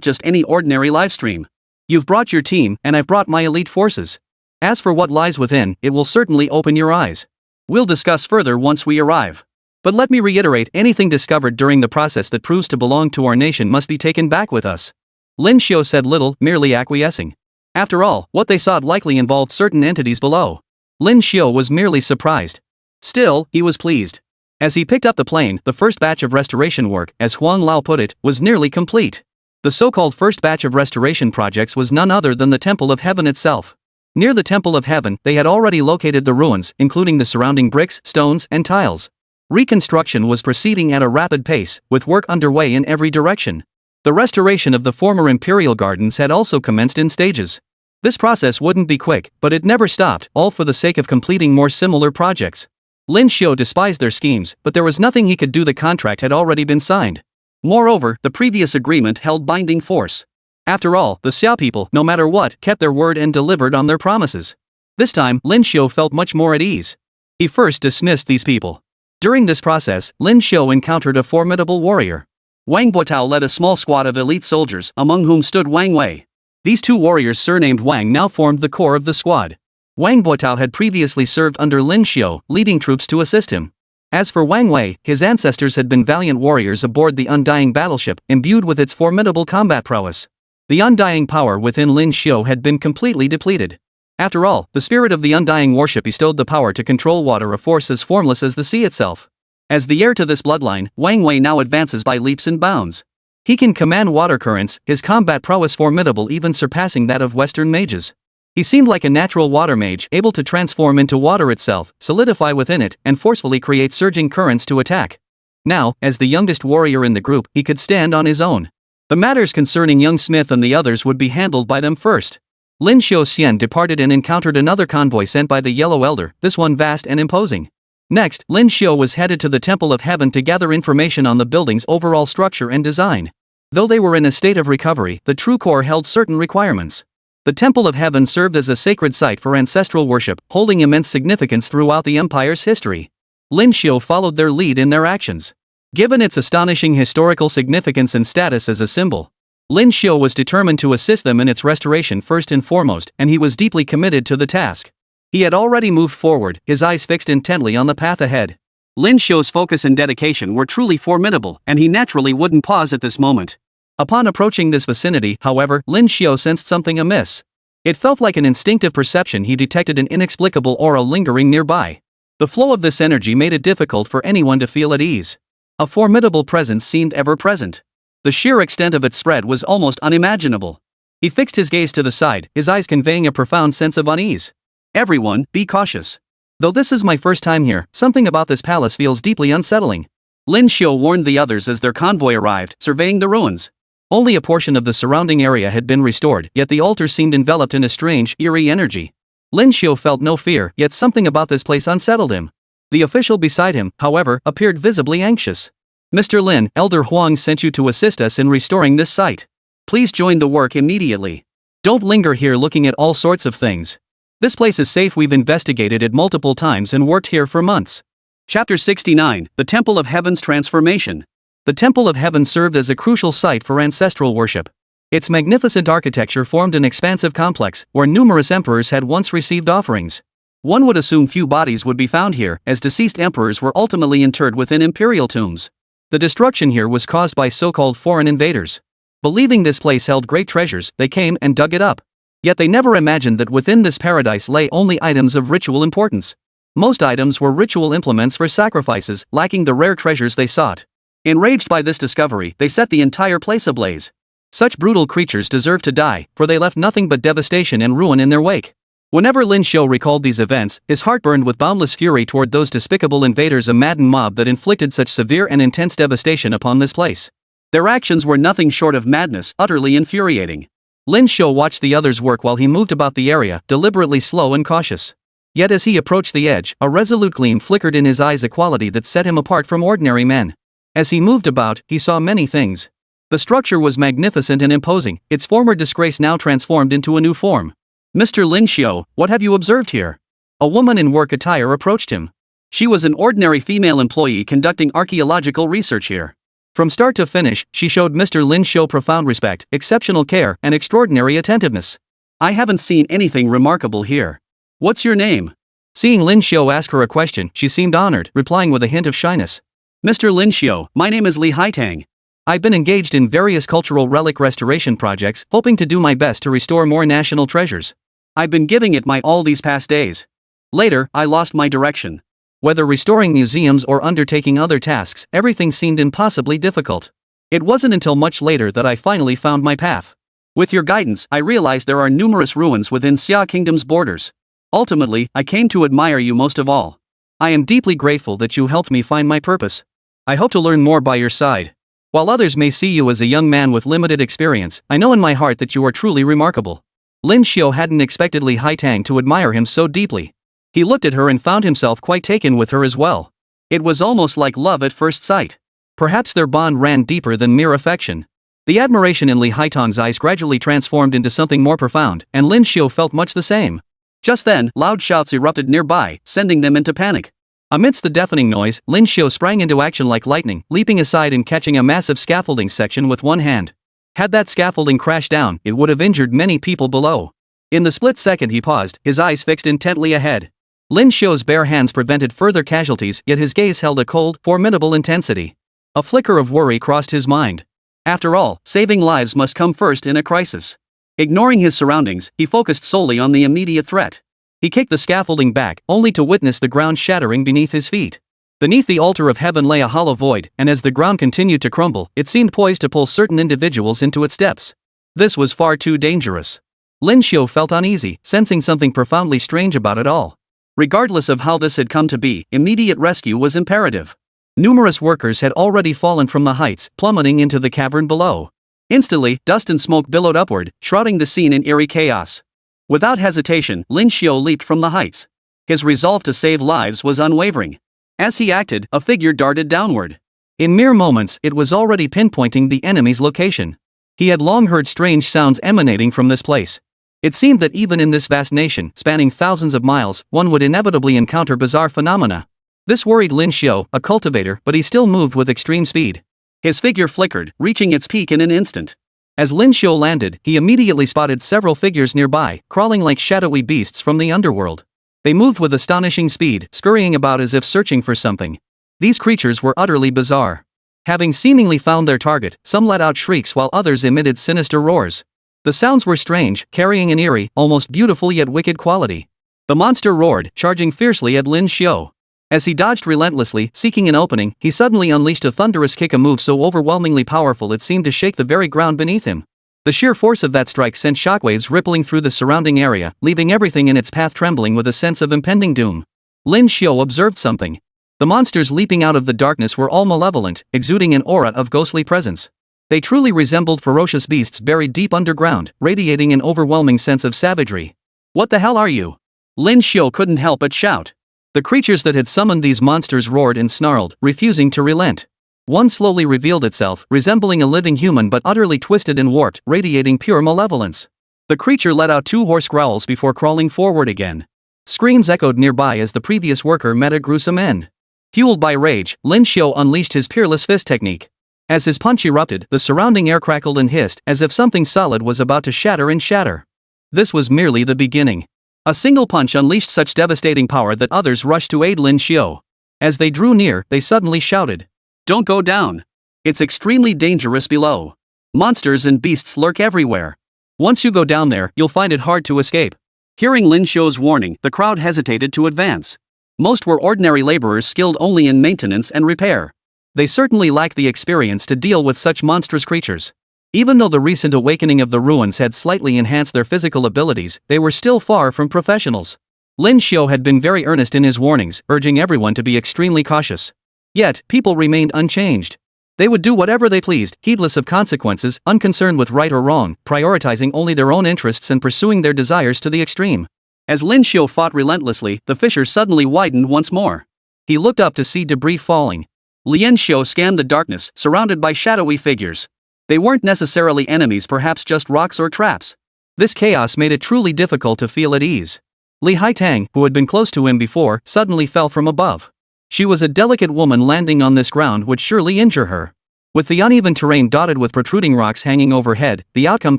just any ordinary livestream. You've brought your team, and I've brought my elite forces. As for what lies within, it will certainly open your eyes. We'll discuss further once we arrive. But let me reiterate, anything discovered during the process that proves to belong to our nation must be taken back with us. Lin Xiu said little, merely acquiescing. After all, what they sought likely involved certain entities below. Lin Xiu was merely surprised. Still, he was pleased. As he picked up the plane, the first batch of restoration work, as Huang Lao put it, was nearly complete. The so-called first batch of restoration projects was none other than the Temple of Heaven itself. Near the Temple of Heaven, they had already located the ruins, including the surrounding bricks, stones, and tiles. Reconstruction was proceeding at a rapid pace, with work underway in every direction. The restoration of the former imperial gardens had also commenced in stages. This process wouldn't be quick, but it never stopped, all for the sake of completing more similar projects. Lin Xiu despised their schemes, but there was nothing he could do. The contract had already been signed. Moreover, the previous agreement held binding force. After all, the Xia people, no matter what, kept their word and delivered on their promises. This time, Lin Xiu felt much more at ease. He first dismissed these people. During this process, Lin Xiu encountered a formidable warrior. Wang Buotao led a small squad of elite soldiers, among whom stood Wang Wei. These two warriors surnamed Wang now formed the core of the squad. Wang Buotao had previously served under Lin Xiu, leading troops to assist him. As for Wang Wei, his ancestors had been valiant warriors aboard the Undying battleship, imbued with its formidable combat prowess. The undying power within Lin Xiu had been completely depleted. After all, the spirit of the Undying warship bestowed the power to control water, a force as formless as the sea itself. As the heir to this bloodline, Wang Wei now advances by leaps and bounds. He can command water currents, his combat prowess formidable, even surpassing that of Western mages. He seemed like a natural water mage, able to transform into water itself, solidify within it, and forcefully create surging currents to attack. Now, as the youngest warrior in the group, he could stand on his own. The matters concerning young Smith and the others would be handled by them first. Lin Xiu departed and encountered another convoy sent by the Yellow Elder, this one vast and imposing. Next, Lin Xiu was headed to the Temple of Heaven to gather information on the building's overall structure and design. Though they were in a state of recovery, the true core held certain requirements. The Temple of Heaven served as a sacred site for ancestral worship, holding immense significance throughout the empire's history. Lin Xiu followed their lead in their actions. Given its astonishing historical significance and status as a symbol, Lin Xiu was determined to assist them in its restoration first and foremost, and he was deeply committed to the task. He had already moved forward, his eyes fixed intently on the path ahead. Lin Xiu's focus and dedication were truly formidable, and he naturally wouldn't pause at this moment. Upon approaching this vicinity, however, Lin Xiu sensed something amiss. It felt like an instinctive perception. He detected an inexplicable aura lingering nearby. The flow of this energy made it difficult for anyone to feel at ease. A formidable presence seemed ever present. The sheer extent of its spread was almost unimaginable. He fixed his gaze to the side, his eyes conveying a profound sense of unease. Everyone, be cautious. Though this is my first time here, something about this palace feels deeply unsettling. Lin Xiu warned the others as their convoy arrived, surveying the ruins. Only a portion of the surrounding area had been restored, yet the altar seemed enveloped in a strange, eerie energy. Lin Xiu felt no fear, yet something about this place unsettled him. The official beside him, however, appeared visibly anxious. Mr. Lin, Elder Huang sent you to assist us in restoring this site. Please join the work immediately. Don't linger here looking at all sorts of things. This place is safe. We've investigated it multiple times and worked here for months. Chapter 69, The Temple of Heaven's Transformation. The Temple of Heaven served as a crucial site for ancestral worship. Its magnificent architecture formed an expansive complex, where numerous emperors had once received offerings. One would assume few bodies would be found here, as deceased emperors were ultimately interred within imperial tombs. The destruction here was caused by so-called foreign invaders. Believing this place held great treasures, they came and dug it up. Yet they never imagined that within this paradise lay only items of ritual importance. Most items were ritual implements for sacrifices, lacking the rare treasures they sought. Enraged by this discovery, they set the entire place ablaze. Such brutal creatures deserved to die, for they left nothing but devastation and ruin in their wake. Whenever Lin Xiu recalled these events, his heart burned with boundless fury toward those despicable invaders, a maddened mob that inflicted such severe and intense devastation upon this place. Their actions were nothing short of madness, utterly infuriating. Lin Xiu watched the others work while he moved about the area, deliberately slow and cautious. Yet as he approached the edge, a resolute gleam flickered in his eyes, a quality that set him apart from ordinary men. As he moved about, he saw many things. The structure was magnificent and imposing, its former disgrace now transformed into a new form. Mr. Lin Xiu, what have you observed here? A woman in work attire approached him. She was an ordinary female employee conducting archaeological research here. From start to finish, she showed Mr. Lin Xiu profound respect, exceptional care, and extraordinary attentiveness. I haven't seen anything remarkable here. What's your name? Seeing Lin Xiu ask her a question, she seemed honored, replying with a hint of shyness. Mr. Lin Xiu, my name is Li Haitang. I've been engaged in various cultural relic restoration projects, hoping to do my best to restore more national treasures. I've been giving it my all these past days. Later, I lost my direction. Whether restoring museums or undertaking other tasks, everything seemed impossibly difficult. It wasn't until much later that I finally found my path. With your guidance, I realized there are numerous ruins within Xia Kingdom's borders. Ultimately, I came to admire you most of all. I am deeply grateful that you helped me find my purpose. I hope to learn more by your side. While others may see you as a young man with limited experience, I know in my heart that you are truly remarkable. Lin Xiu hadn't expected Li Haitang to admire him so deeply. He looked at her and found himself quite taken with her as well. It was almost like love at first sight. Perhaps their bond ran deeper than mere affection. The admiration in Li Haitang's eyes gradually transformed into something more profound, and Lin Xiu felt much the same. Just then, loud shouts erupted nearby, sending them into panic. Amidst the deafening noise, Lin Xiu sprang into action like lightning, leaping aside and catching a massive scaffolding section with one hand. Had that scaffolding crashed down, it would have injured many people below. In the split second he paused, his eyes fixed intently ahead. Lin Xiu's bare hands prevented further casualties, yet his gaze held a cold, formidable intensity. A flicker of worry crossed his mind. After all, saving lives must come first in a crisis. Ignoring his surroundings, he focused solely on the immediate threat. He kicked the scaffolding back, only to witness the ground shattering beneath his feet. Beneath the altar of heaven lay a hollow void, and as the ground continued to crumble, it seemed poised to pull certain individuals into its depths. This was far too dangerous. Lin Xiu felt uneasy, sensing something profoundly strange about it all. Regardless of how this had come to be, immediate rescue was imperative. Numerous workers had already fallen from the heights, plummeting into the cavern below. Instantly, dust and smoke billowed upward, shrouding the scene in eerie chaos. Without hesitation, Lin Xiu leaped from the heights. His resolve to save lives was unwavering. As he acted, a figure darted downward. In mere moments, it was already pinpointing the enemy's location. He had long heard strange sounds emanating from this place. It seemed that even in this vast nation, spanning thousands of miles, one would inevitably encounter bizarre phenomena. This worried Lin Xiu, a cultivator, but he still moved with extreme speed. His figure flickered, reaching its peak in an instant. As Lin Xiu landed, he immediately spotted several figures nearby, crawling like shadowy beasts from the underworld. They moved with astonishing speed, scurrying about as if searching for something. These creatures were utterly bizarre. Having seemingly found their target, some let out shrieks while others emitted sinister roars. The sounds were strange, carrying an eerie, almost beautiful yet wicked quality. The monster roared, charging fiercely at Lin Xiu. As he dodged relentlessly, seeking an opening, he suddenly unleashed a thunderous kick, a move so overwhelmingly powerful it seemed to shake the very ground beneath him. The sheer force of that strike sent shockwaves rippling through the surrounding area, leaving everything in its path trembling with a sense of impending doom. Lin Xiu observed something. The monsters leaping out of the darkness were all malevolent, exuding an aura of ghostly presence. They truly resembled ferocious beasts buried deep underground, radiating an overwhelming sense of savagery. "What the hell are you?" Lin Xiu couldn't help but shout. The creatures that had summoned these monsters roared and snarled, refusing to relent. One slowly revealed itself, resembling a living human but utterly twisted and warped, radiating pure malevolence. The creature let out two hoarse growls before crawling forward again. Screams echoed nearby as the previous worker met a gruesome end. Fueled by rage, Lin Xiu unleashed his peerless fist technique. As his punch erupted, the surrounding air crackled and hissed, as if something solid was about to shatter and shatter. This was merely the beginning. A single punch unleashed such devastating power that others rushed to aid Lin Xiu. As they drew near, they suddenly shouted, "Don't go down! It's extremely dangerous below. Monsters and beasts lurk everywhere. Once you go down there, you'll find it hard to escape." Hearing Lin Xiu's warning, the crowd hesitated to advance. Most were ordinary laborers skilled only in maintenance and repair. They certainly lacked the experience to deal with such monstrous creatures. Even though the recent awakening of the ruins had slightly enhanced their physical abilities, they were still far from professionals. Lin Xiu had been very earnest in his warnings, urging everyone to be extremely cautious. Yet, people remained unchanged. They would do whatever they pleased, heedless of consequences, unconcerned with right or wrong, prioritizing only their own interests and pursuing their desires to the extreme. As Lin Xiu fought relentlessly, the fissure suddenly widened once more. He looked up to see debris falling. Lin Xiu scanned the darkness, surrounded by shadowy figures. They weren't necessarily enemies, perhaps just rocks or traps. This chaos made it truly difficult to feel at ease. Li Haitang, who had been close to him before, suddenly fell from above. She was a delicate woman, landing on this ground would surely injure her. With the uneven terrain dotted with protruding rocks hanging overhead, the outcome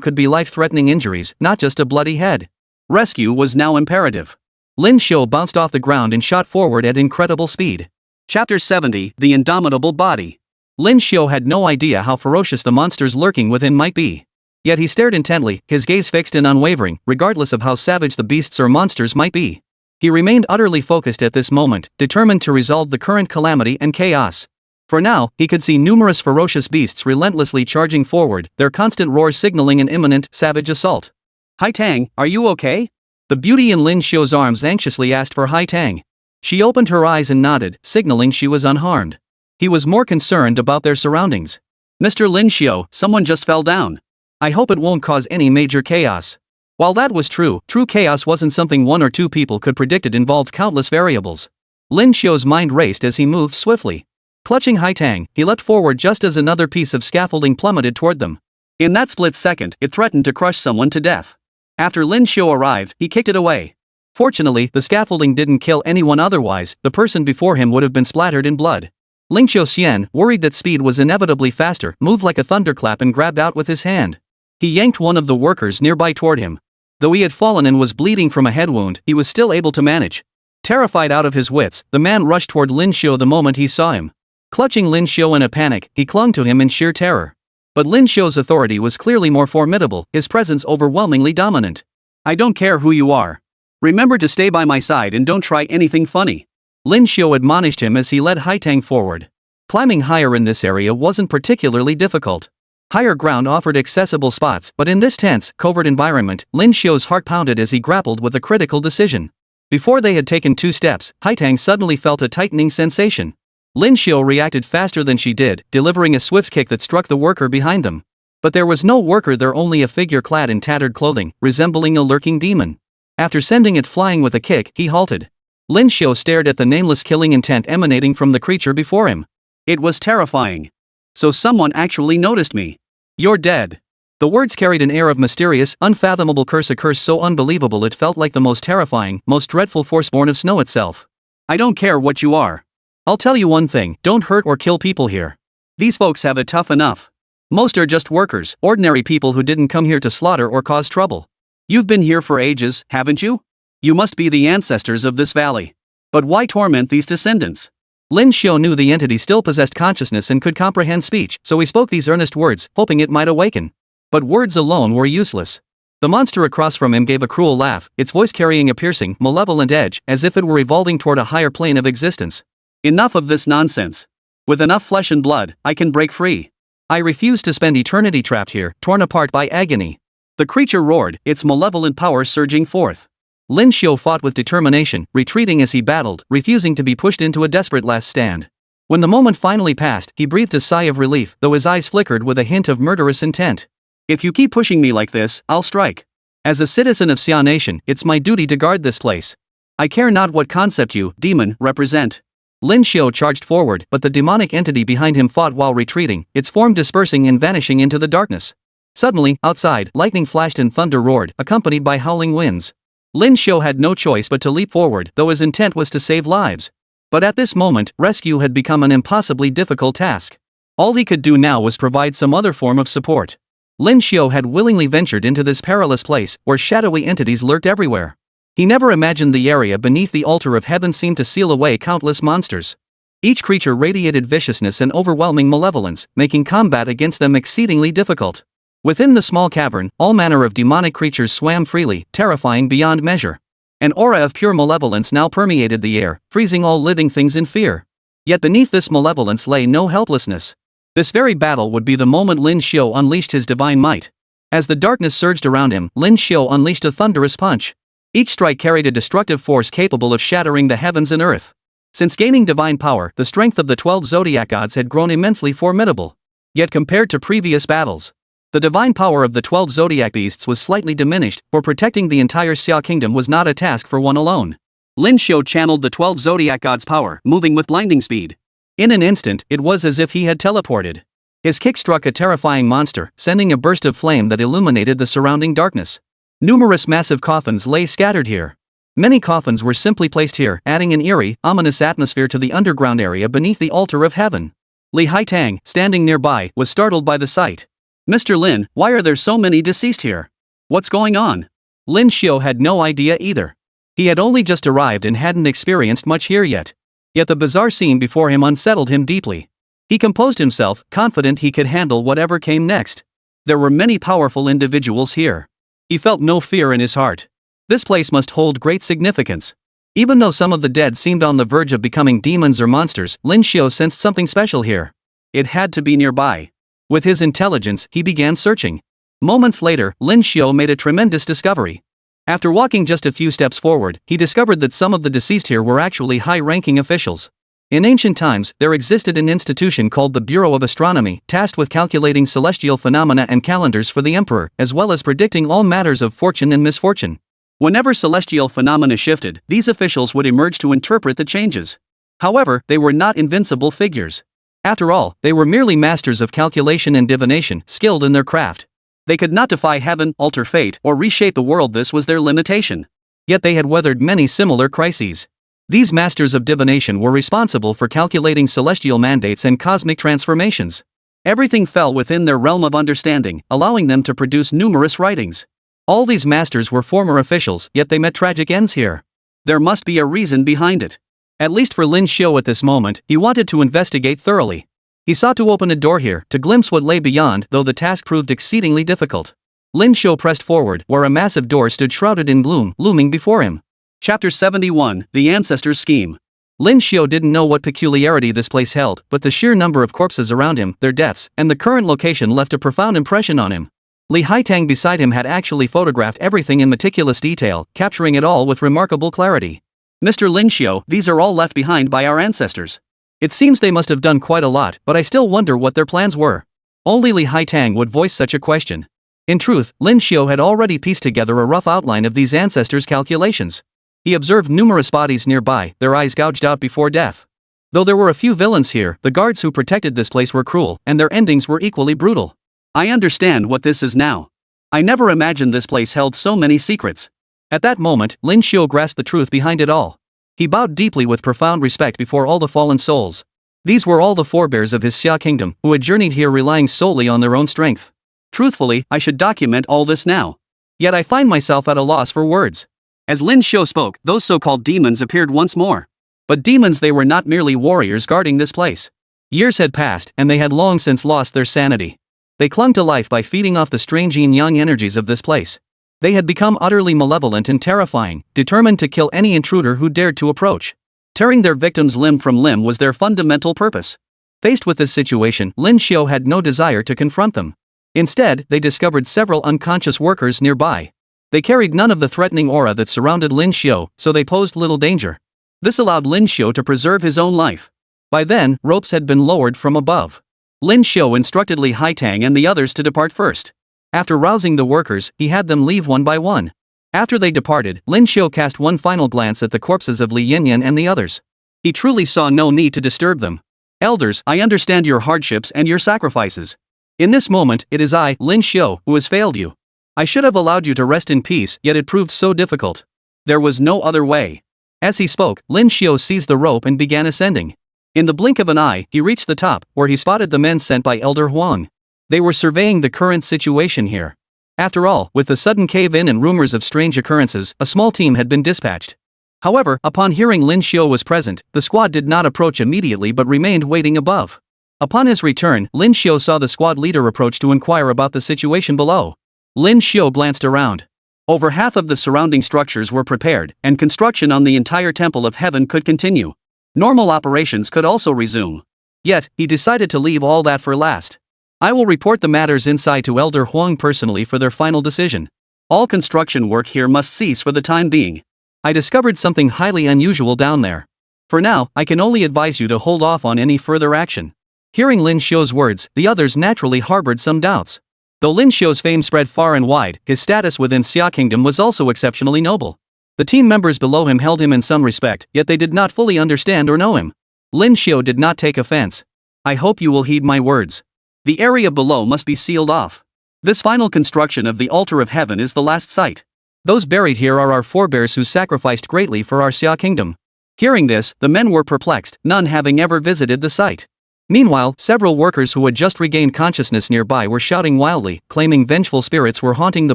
could be life-threatening injuries, not just a bloody head. Rescue was now imperative. Lin Xiu bounced off the ground and shot forward at incredible speed. Chapter 70, The Indomitable Body. Lin Xiu had no idea how ferocious the monsters lurking within might be. Yet he stared intently, his gaze fixed and unwavering, regardless of how savage the beasts or monsters might be. He remained utterly focused at this moment, determined to resolve the current calamity and chaos. For now, he could see numerous ferocious beasts relentlessly charging forward, their constant roars signaling an imminent, savage assault. "Haitang, are you okay?" The beauty in Lin Xiu's arms anxiously asked for Haitang. She opened her eyes and nodded, signaling she was unharmed. He was more concerned about their surroundings. Mr. Lin Xiu, someone just fell down. I hope it won't cause any major chaos. While that was true chaos wasn't something one or two people could predict. It involved countless variables. Lin Xiu's mind raced as he moved swiftly. Clutching Haitang, he leapt forward just as another piece of scaffolding plummeted toward them. In that split second, it threatened to crush someone to death. After Lin Xiu arrived, he kicked it away. Fortunately, the scaffolding didn't kill anyone, otherwise, the person before him would have been splattered in blood. Ling Xiuxian, worried that speed was inevitably faster, moved like a thunderclap and grabbed out with his hand. He yanked one of the workers nearby toward him. Though he had fallen and was bleeding from a head wound, he was still able to manage. Terrified out of his wits, the man rushed toward Lin Xiu the moment he saw him. Clutching Lin Xiu in a panic, he clung to him in sheer terror. But Lin Xiu's authority was clearly more formidable, his presence overwhelmingly dominant. I don't care who you are. Remember to stay by my side and don't try anything funny. Lin Xiu admonished him as he led Haitang forward. Climbing higher in this area wasn't particularly difficult. Higher ground offered accessible spots, but in this tense, covert environment, Lin Xiu's heart pounded as he grappled with a critical decision. Before they had taken 2 steps, Haitang suddenly felt a tightening sensation. Lin Xiu reacted faster than she did, delivering a swift kick that struck the worker behind them. But there was no worker there, only a figure clad in tattered clothing, resembling a lurking demon. After sending it flying with a kick, he halted. Lin Xiu stared at the nameless killing intent emanating from the creature before him. It was terrifying. So someone actually noticed me. You're dead. The words carried an air of mysterious, unfathomable curse, a curse so unbelievable it felt like the most terrifying, most dreadful force born of snow itself. I don't care what you are. I'll tell you one thing, don't hurt or kill people here. These folks have it tough enough. Most are just workers, ordinary people who didn't come here to slaughter or cause trouble. You've been here for ages, haven't you? You must be the ancestors of this valley. But why torment these descendants? Lin Xiu knew the entity still possessed consciousness and could comprehend speech, so he spoke these earnest words, hoping it might awaken. But words alone were useless. The monster across from him gave a cruel laugh, its voice carrying a piercing, malevolent edge, as if it were evolving toward a higher plane of existence. Enough of this nonsense. With enough flesh and blood, I can break free. I refuse to spend eternity trapped here, torn apart by agony. The creature roared, its malevolent power surging forth. Lin Xiu fought with determination, retreating as he battled, refusing to be pushed into a desperate last stand. When the moment finally passed, he breathed a sigh of relief, though his eyes flickered with a hint of murderous intent. If you keep pushing me like this, I'll strike. As a citizen of Xia Nation, it's my duty to guard this place. I care not what concept you, demon, represent. Lin Xiu charged forward, but the demonic entity behind him fought while retreating, its form dispersing and vanishing into the darkness. Suddenly, outside, lightning flashed and thunder roared, accompanied by howling winds. Lin Xiu had no choice but to leap forward, though his intent was to save lives. But at this moment, rescue had become an impossibly difficult task. All he could do now was provide some other form of support. Lin Xiu had willingly ventured into this perilous place, where shadowy entities lurked everywhere. He never imagined the area beneath the altar of heaven seemed to seal away countless monsters. Each creature radiated viciousness and overwhelming malevolence, making combat against them exceedingly difficult. Within the small cavern, all manner of demonic creatures swam freely, terrifying beyond measure. An aura of pure malevolence now permeated the air, freezing all living things in fear. Yet beneath this malevolence lay no helplessness. This very battle would be the moment Lin Xiu unleashed his divine might. As the darkness surged around him, Lin Xiu unleashed a thunderous punch. Each strike carried a destructive force capable of shattering the heavens and earth. Since gaining divine power, the strength of the 12 zodiac gods had grown immensely formidable. Yet compared to previous battles, the divine power of the 12 zodiac beasts was slightly diminished, for protecting the entire Xia Kingdom was not a task for one alone. Lin Xiu channeled the 12 zodiac gods' power, moving with blinding speed. In an instant, it was as if he had teleported. His kick struck a terrifying monster, sending a burst of flame that illuminated the surrounding darkness. Numerous massive coffins lay scattered here. Many coffins were simply placed here, adding an eerie, ominous atmosphere to the underground area beneath the altar of heaven. Li Haitang, standing nearby, was startled by the sight. Mr. Lin, why are there so many deceased here? What's going on? Lin Xiu had no idea either. He had only just arrived and hadn't experienced much here yet. Yet the bizarre scene before him unsettled him deeply. He composed himself, confident he could handle whatever came next. There were many powerful individuals here. He felt no fear in his heart. This place must hold great significance. Even though some of the dead seemed on the verge of becoming demons or monsters, Lin Xiu sensed something special here. It had to be nearby. With his intelligence, he began searching. Moments later, Lin Xiu made a tremendous discovery. After walking just a few steps forward, he discovered that some of the deceased here were actually high-ranking officials. In ancient times, there existed an institution called the Bureau of Astronomy, tasked with calculating celestial phenomena and calendars for the emperor, as well as predicting all matters of fortune and misfortune. Whenever celestial phenomena shifted, these officials would emerge to interpret the changes. However, they were not invincible figures. After all, they were merely masters of calculation and divination, skilled in their craft. They could not defy heaven, alter fate, or reshape the world. This was their limitation. Yet they had weathered many similar crises. These masters of divination were responsible for calculating celestial mandates and cosmic transformations. Everything fell within their realm of understanding, allowing them to produce numerous writings. All these masters were former officials, yet they met tragic ends here. There must be a reason behind it. At least for Lin Xiu at this moment, he wanted to investigate thoroughly. He sought to open a door here, to glimpse what lay beyond, though the task proved exceedingly difficult. Lin Xiu pressed forward, where a massive door stood shrouded in gloom, looming before him. Chapter 71, The Ancestors' Scheme. Lin Xiu didn't know what peculiarity this place held, but the sheer number of corpses around him, their deaths, and the current location left a profound impression on him. Li Haitang beside him had actually photographed everything in meticulous detail, capturing it all with remarkable clarity. Mr. Lin Xiu, these are all left behind by our ancestors. It seems they must have done quite a lot, but I still wonder what their plans were. Only Li Haitang would voice such a question. In truth, Lin Xiu had already pieced together a rough outline of these ancestors' calculations. He observed numerous bodies nearby, their eyes gouged out before death. Though there were a few villains here, the guards who protected this place were cruel, and their endings were equally brutal. I understand what this is now. I never imagined this place held so many secrets. At that moment, Lin Xiu grasped the truth behind it all. He bowed deeply with profound respect before all the fallen souls. These were all the forebears of his Xia Kingdom, who had journeyed here relying solely on their own strength. Truthfully, I should document all this now. Yet I find myself at a loss for words. As Lin Xiu spoke, those so-called demons appeared once more. But demons, they were not merely warriors guarding this place. Years had passed, and they had long since lost their sanity. They clung to life by feeding off the strange yin-yang energies of this place. They had become utterly malevolent and terrifying, determined to kill any intruder who dared to approach. Tearing their victims limb from limb was their fundamental purpose. Faced with this situation, Lin Xiu had no desire to confront them. Instead, they discovered several unconscious workers nearby. They carried none of the threatening aura that surrounded Lin Xiu, so they posed little danger. This allowed Lin Xiu to preserve his own life. By then, ropes had been lowered from above. Lin Xiu instructed Li Haitang and the others to depart first. After rousing the workers, he had them leave one by one. After they departed, Lin Xiu cast one final glance at the corpses of Li Yinyan and the others. He truly saw no need to disturb them. Elders, I understand your hardships and your sacrifices. In this moment, it is I, Lin Xiu, who has failed you. I should have allowed you to rest in peace, yet it proved so difficult. There was no other way. As he spoke, Lin Xiu seized the rope and began ascending. In the blink of an eye, he reached the top, where he spotted the men sent by Elder Huang. They were surveying the current situation here. After all, with the sudden cave-in and rumors of strange occurrences, a small team had been dispatched. However, upon hearing Lin Xiu was present, the squad did not approach immediately but remained waiting above. Upon his return, Lin Xiu saw the squad leader approach to inquire about the situation below. Lin Xiu glanced around. Over half of the surrounding structures were prepared, and construction on the entire Temple of Heaven could continue. Normal operations could also resume. Yet, he decided to leave all that for last. I will report the matters inside to Elder Huang personally for their final decision. All construction work here must cease for the time being. I discovered something highly unusual down there. For now, I can only advise you to hold off on any further action. Hearing Lin Xiu's words, the others naturally harbored some doubts. Though Lin Xiu's fame spread far and wide, his status within Xia Kingdom was also exceptionally noble. The team members below him held him in some respect, yet they did not fully understand or know him. Lin Xiu did not take offense. I hope you will heed my words. The area below must be sealed off. This final construction of the altar of heaven is the last site. Those buried here are our forebears who sacrificed greatly for our Xia Kingdom. Hearing this, the men were perplexed, none having ever visited the site. Meanwhile, several workers who had just regained consciousness nearby were shouting wildly, claiming vengeful spirits were haunting the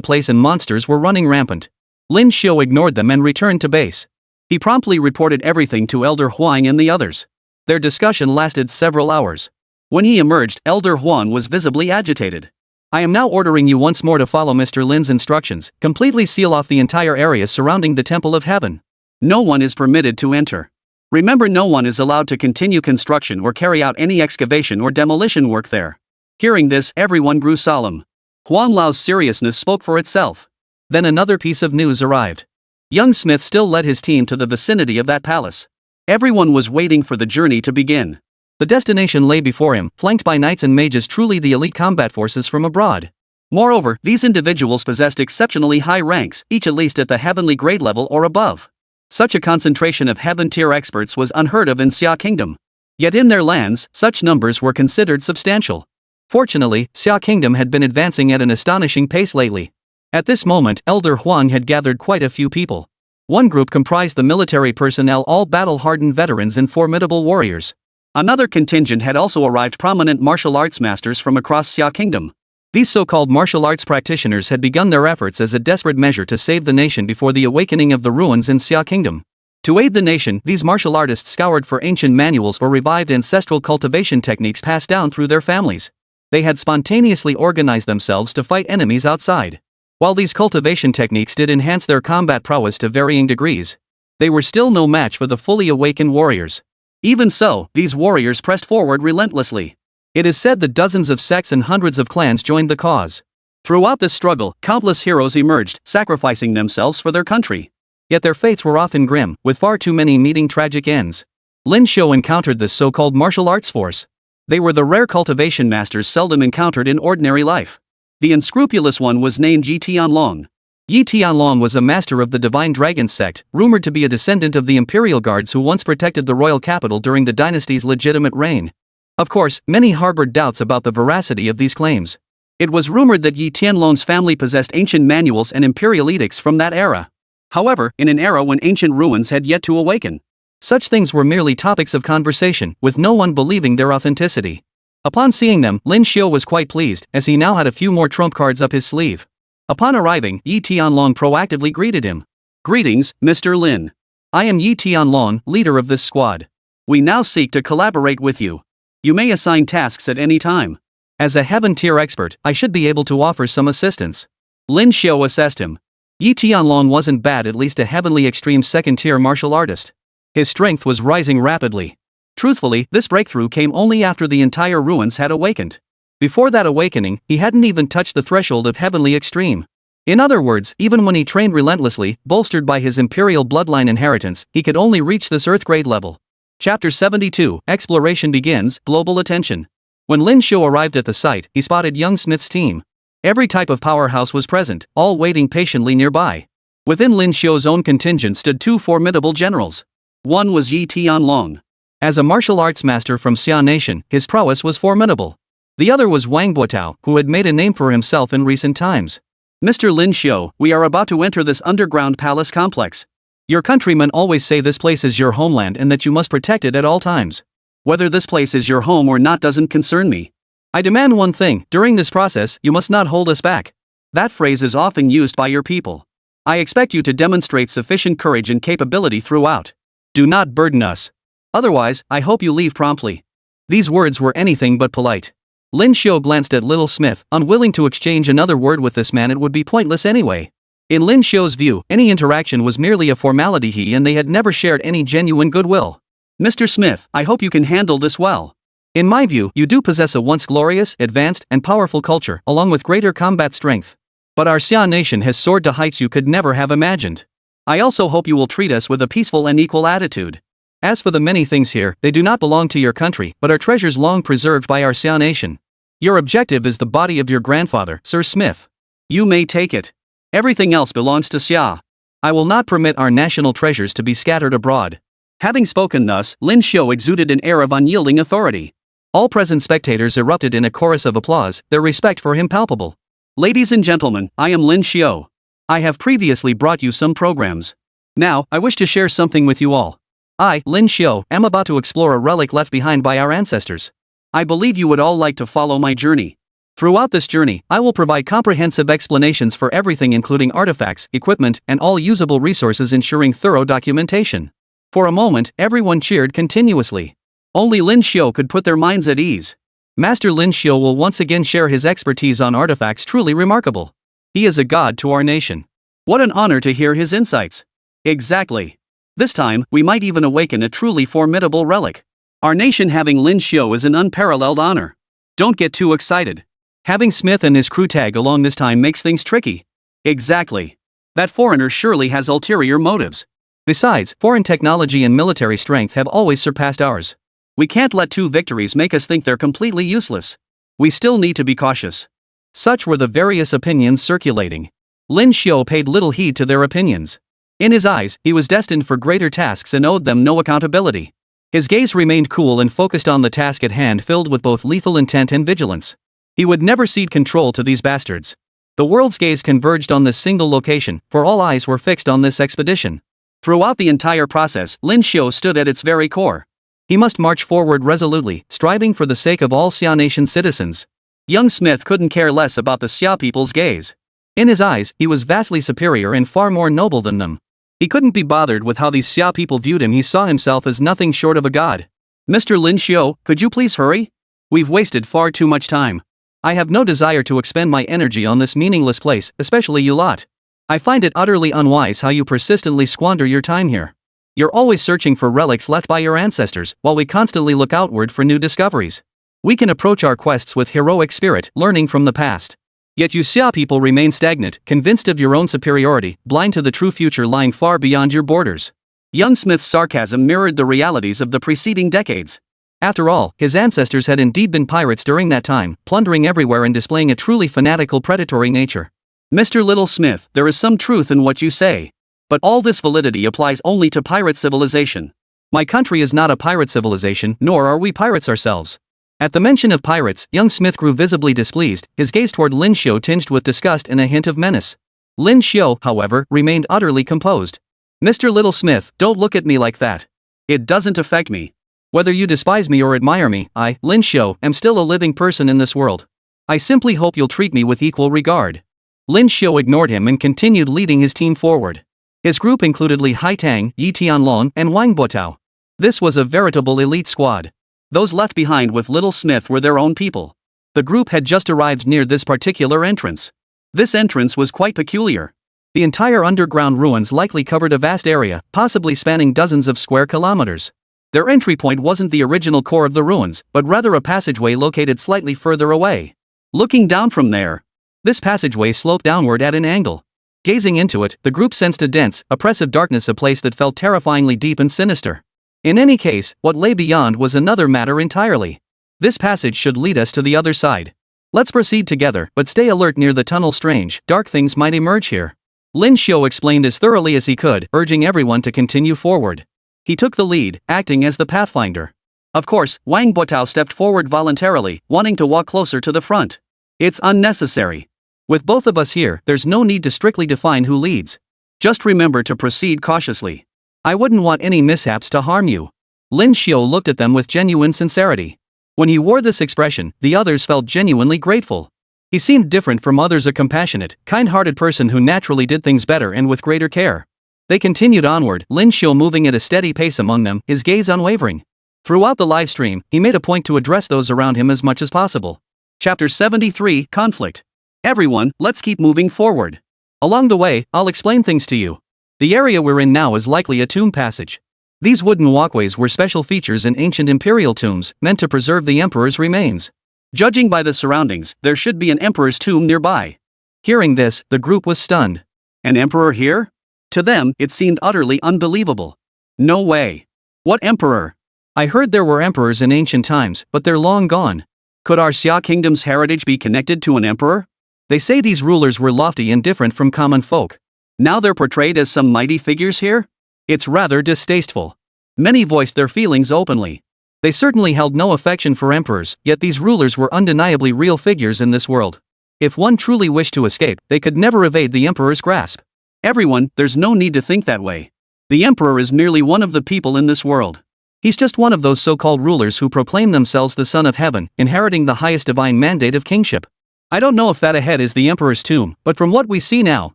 place and monsters were running rampant. Lin Xiu ignored them and returned to base. He promptly reported everything to Elder Huang and the others. Their discussion lasted several hours. When he emerged, Elder Huang was visibly agitated. I am now ordering you once more to follow Mr. Lin's instructions, completely seal off the entire area surrounding the Temple of Heaven. No one is permitted to enter. Remember, no one is allowed to continue construction or carry out any excavation or demolition work there. Hearing this, everyone grew solemn. Huang Lao's seriousness spoke for itself. Then another piece of news arrived. Young Smith still led his team to the vicinity of that palace. Everyone was waiting for the journey to begin. The destination lay before him, flanked by knights and mages, truly the elite combat forces from abroad. Moreover, these individuals possessed exceptionally high ranks, each at least at the heavenly grade level or above. Such a concentration of heaven-tier experts was unheard of in Xia Kingdom. Yet in their lands, such numbers were considered substantial. Fortunately, Xia Kingdom had been advancing at an astonishing pace lately. At this moment, Elder Huang had gathered quite a few people. One group comprised the military personnel, all battle-hardened veterans and formidable warriors. Another contingent had also arrived, prominent martial arts masters from across Xia Kingdom. These so-called martial arts practitioners had begun their efforts as a desperate measure to save the nation before the awakening of the ruins in Xia Kingdom. To aid the nation, these martial artists scoured for ancient manuals or revived ancestral cultivation techniques passed down through their families. They had spontaneously organized themselves to fight enemies outside. While these cultivation techniques did enhance their combat prowess to varying degrees, they were still no match for the fully awakened warriors. Even so, these warriors pressed forward relentlessly. It is said that dozens of sects and hundreds of clans joined the cause. Throughout this struggle, countless heroes emerged, sacrificing themselves for their country. Yet their fates were often grim, with far too many meeting tragic ends. Lin Xiu encountered this so-called martial arts force. They were the rare cultivation masters seldom encountered in ordinary life. The unscrupulous one was named Yi Tianlong. Yi Tianlong was a master of the Divine Dragon sect, rumored to be a descendant of the imperial guards who once protected the royal capital during the dynasty's legitimate reign. Of course, many harbored doubts about the veracity of these claims. It was rumored that Yi Tianlong's family possessed ancient manuals and imperial edicts from that era. However, in an era when ancient ruins had yet to awaken, such things were merely topics of conversation, with no one believing their authenticity. Upon seeing them, Lin Xiu was quite pleased, as he now had a few more trump cards up his sleeve. Upon arriving, Yi Tianlong proactively greeted him. "Greetings, Mr. Lin. I am Yi Tianlong, leader of this squad. We now seek to collaborate with you. You may assign tasks at any time. As a heaven-tier expert, I should be able to offer some assistance." Lin Xiu assessed him. Yi Tianlong wasn't bad, at least a heavenly extreme second-tier martial artist. His strength was rising rapidly. Truthfully, this breakthrough came only after the entire ruins had awakened. Before that awakening, he hadn't even touched the threshold of heavenly extreme. In other words, even when he trained relentlessly, bolstered by his imperial bloodline inheritance, he could only reach this earth grade level. Chapter 72, Exploration begins, global attention. When Lin Xiu arrived at the site, he spotted young Smith's team. Every type of powerhouse was present, all waiting patiently nearby. Within Lin Xiu's own contingent stood two formidable generals. One was Yi Tianlong. As a martial arts master from Xia Nation, his prowess was formidable. The other was Wang Buotao, who had made a name for himself in recent times. "Mr. Lin Xiu, we are about to enter this underground palace complex. Your countrymen always say this place is your homeland and that you must protect it at all times. Whether this place is your home or not doesn't concern me. I demand one thing: during this process, you must not hold us back." That phrase is often used by your people. "I expect you to demonstrate sufficient courage and capability throughout. Do not burden us. Otherwise, I hope you leave promptly." These words were anything but polite. Lin Xiu glanced at Little Smith, unwilling to exchange another word with this man. It would be pointless anyway. In Lin Xiu's view, any interaction was merely a formality. He and they had never shared any genuine goodwill. "Mr. Smith, I hope you can handle this well. In my view, you do possess a once glorious, advanced, and powerful culture, along with greater combat strength. But our Xia Nation has soared to heights you could never have imagined. I also hope you will treat us with a peaceful and equal attitude. As for the many things here, they do not belong to your country, but are treasures long preserved by our Xia Nation. Your objective is the body of your grandfather, Sir Smith. You may take it. Everything else belongs to Xia. I will not permit our national treasures to be scattered abroad." Having spoken thus, Lin Xiu exuded an air of unyielding authority. All present spectators erupted in a chorus of applause, their respect for him palpable. "Ladies and gentlemen, I am Lin Xiu. I have previously brought you some programs. Now, I wish to share something with you all. I, Lin Xiu, am about to explore a relic left behind by our ancestors. I believe you would all like to follow my journey. Throughout this journey, I will provide comprehensive explanations for everything, including artifacts, equipment, and all usable resources, ensuring thorough documentation." For a moment, everyone cheered continuously. Only Lin Xiu could put their minds at ease. Master Lin Xiu will once again share his expertise on artifacts truly remarkable. He is a god to our nation. What an honor to hear his insights. Exactly. This time, we might even awaken a truly formidable relic. Our nation having Lin Xiu is an unparalleled honor. Don't get too excited. Having Smith and his crew tag along this time makes things tricky. Exactly. That foreigner surely has ulterior motives. Besides, foreign technology and military strength have always surpassed ours. We can't let 2 victories make us think they're completely useless. We still need to be cautious. Such were the various opinions circulating. Lin Xiu paid little heed to their opinions. In his eyes, he was destined for greater tasks and owed them no accountability. His gaze remained cool and focused on the task at hand, filled with both lethal intent and vigilance. He would never cede control to these bastards. The world's gaze converged on this single location, for all eyes were fixed on this expedition. Throughout the entire process, Lin Xiu stood at its very core. He must march forward resolutely, striving for the sake of all Xia Nation citizens. Young Smith couldn't care less about the Xia people's gaze. In his eyes, he was vastly superior and far more noble than them. He couldn't be bothered with how these Xia people viewed him. He saw himself as nothing short of a god. Mr. Lin Xiu, could you please hurry? We've wasted far too much time. I have no desire to expend my energy on this meaningless place, especially you lot. I find it utterly unwise how you persistently squander your time here. You're always searching for relics left by your ancestors, while we constantly look outward for new discoveries. We can approach our quests with heroic spirit, learning from the past. Yet you Xia people remain stagnant, convinced of your own superiority, blind to the true future lying far beyond your borders. Young Smith's sarcasm mirrored the realities of the preceding decades. After all, his ancestors had indeed been pirates during that time, plundering everywhere and displaying a truly fanatical predatory nature. Mr. Little Smith, there is some truth in what you say. But all this validity applies only to pirate civilization. My country is not a pirate civilization, nor are we pirates ourselves. At the mention of pirates, young Smith grew visibly displeased, his gaze toward Lin Xiu tinged with disgust and a hint of menace. Lin Xiu, however, remained utterly composed. Mr. Little Smith, don't look at me like that. It doesn't affect me. Whether you despise me or admire me, I, Lin Xiu, am still a living person in this world. I simply hope you'll treat me with equal regard. Lin Xiu ignored him and continued leading his team forward. His group included Li Haitang, Yi Tianlong, and Wang Buotao. This was a veritable elite squad. Those left behind with Little Smith were their own people. The group had just arrived near this particular entrance. This entrance was quite peculiar. The entire underground ruins likely covered a vast area, possibly spanning dozens of square kilometers. Their entry point wasn't the original core of the ruins, but rather a passageway located slightly further away. Looking down from there, this passageway sloped downward at an angle. Gazing into it, the group sensed a dense, oppressive darkness, a place that felt terrifyingly deep and sinister. In any case, what lay beyond was another matter entirely. This passage should lead us to the other side. Let's proceed together, but stay alert near the tunnel. Strange, dark things might emerge here. Lin Xiu explained as thoroughly as he could, urging everyone to continue forward. He took the lead, acting as the pathfinder. Of course, Wang Buotao stepped forward voluntarily, wanting to walk closer to the front. It's unnecessary. With both of us here, there's no need to strictly define who leads. Just remember to proceed cautiously. I wouldn't want any mishaps to harm you. Lin Xiu looked at them with genuine sincerity. When he wore this expression, the others felt genuinely grateful. He seemed different from others, a compassionate, kind-hearted person who naturally did things better and with greater care. They continued onward, Lin Xiu moving at a steady pace among them, his gaze unwavering. Throughout the live stream, he made a point to address those around him as much as possible. Chapter 73, Conflict. Everyone, let's keep moving forward. Along the way, I'll explain things to you. The area we're in now is likely a tomb passage. These wooden walkways were special features in ancient imperial tombs, meant to preserve the emperor's remains. Judging by the surroundings, there should be an emperor's tomb nearby. Hearing this, the group was stunned. An emperor here? To them, it seemed utterly unbelievable. No way. What emperor? I heard there were emperors in ancient times, but they're long gone. Could our Xia Kingdom's heritage be connected to an emperor? They say these rulers were lofty and different from common folk. Now they're portrayed as some mighty figures here? It's rather distasteful. Many voiced their feelings openly. They certainly held no affection for emperors, yet these rulers were undeniably real figures in this world. If one truly wished to escape, they could never evade the emperor's grasp. Everyone, there's no need to think that way. The emperor is merely one of the people in this world. He's just one of those so-called rulers who proclaim themselves the son of heaven, inheriting the highest divine mandate of kingship. I don't know if that ahead is the emperor's tomb, but from what we see now,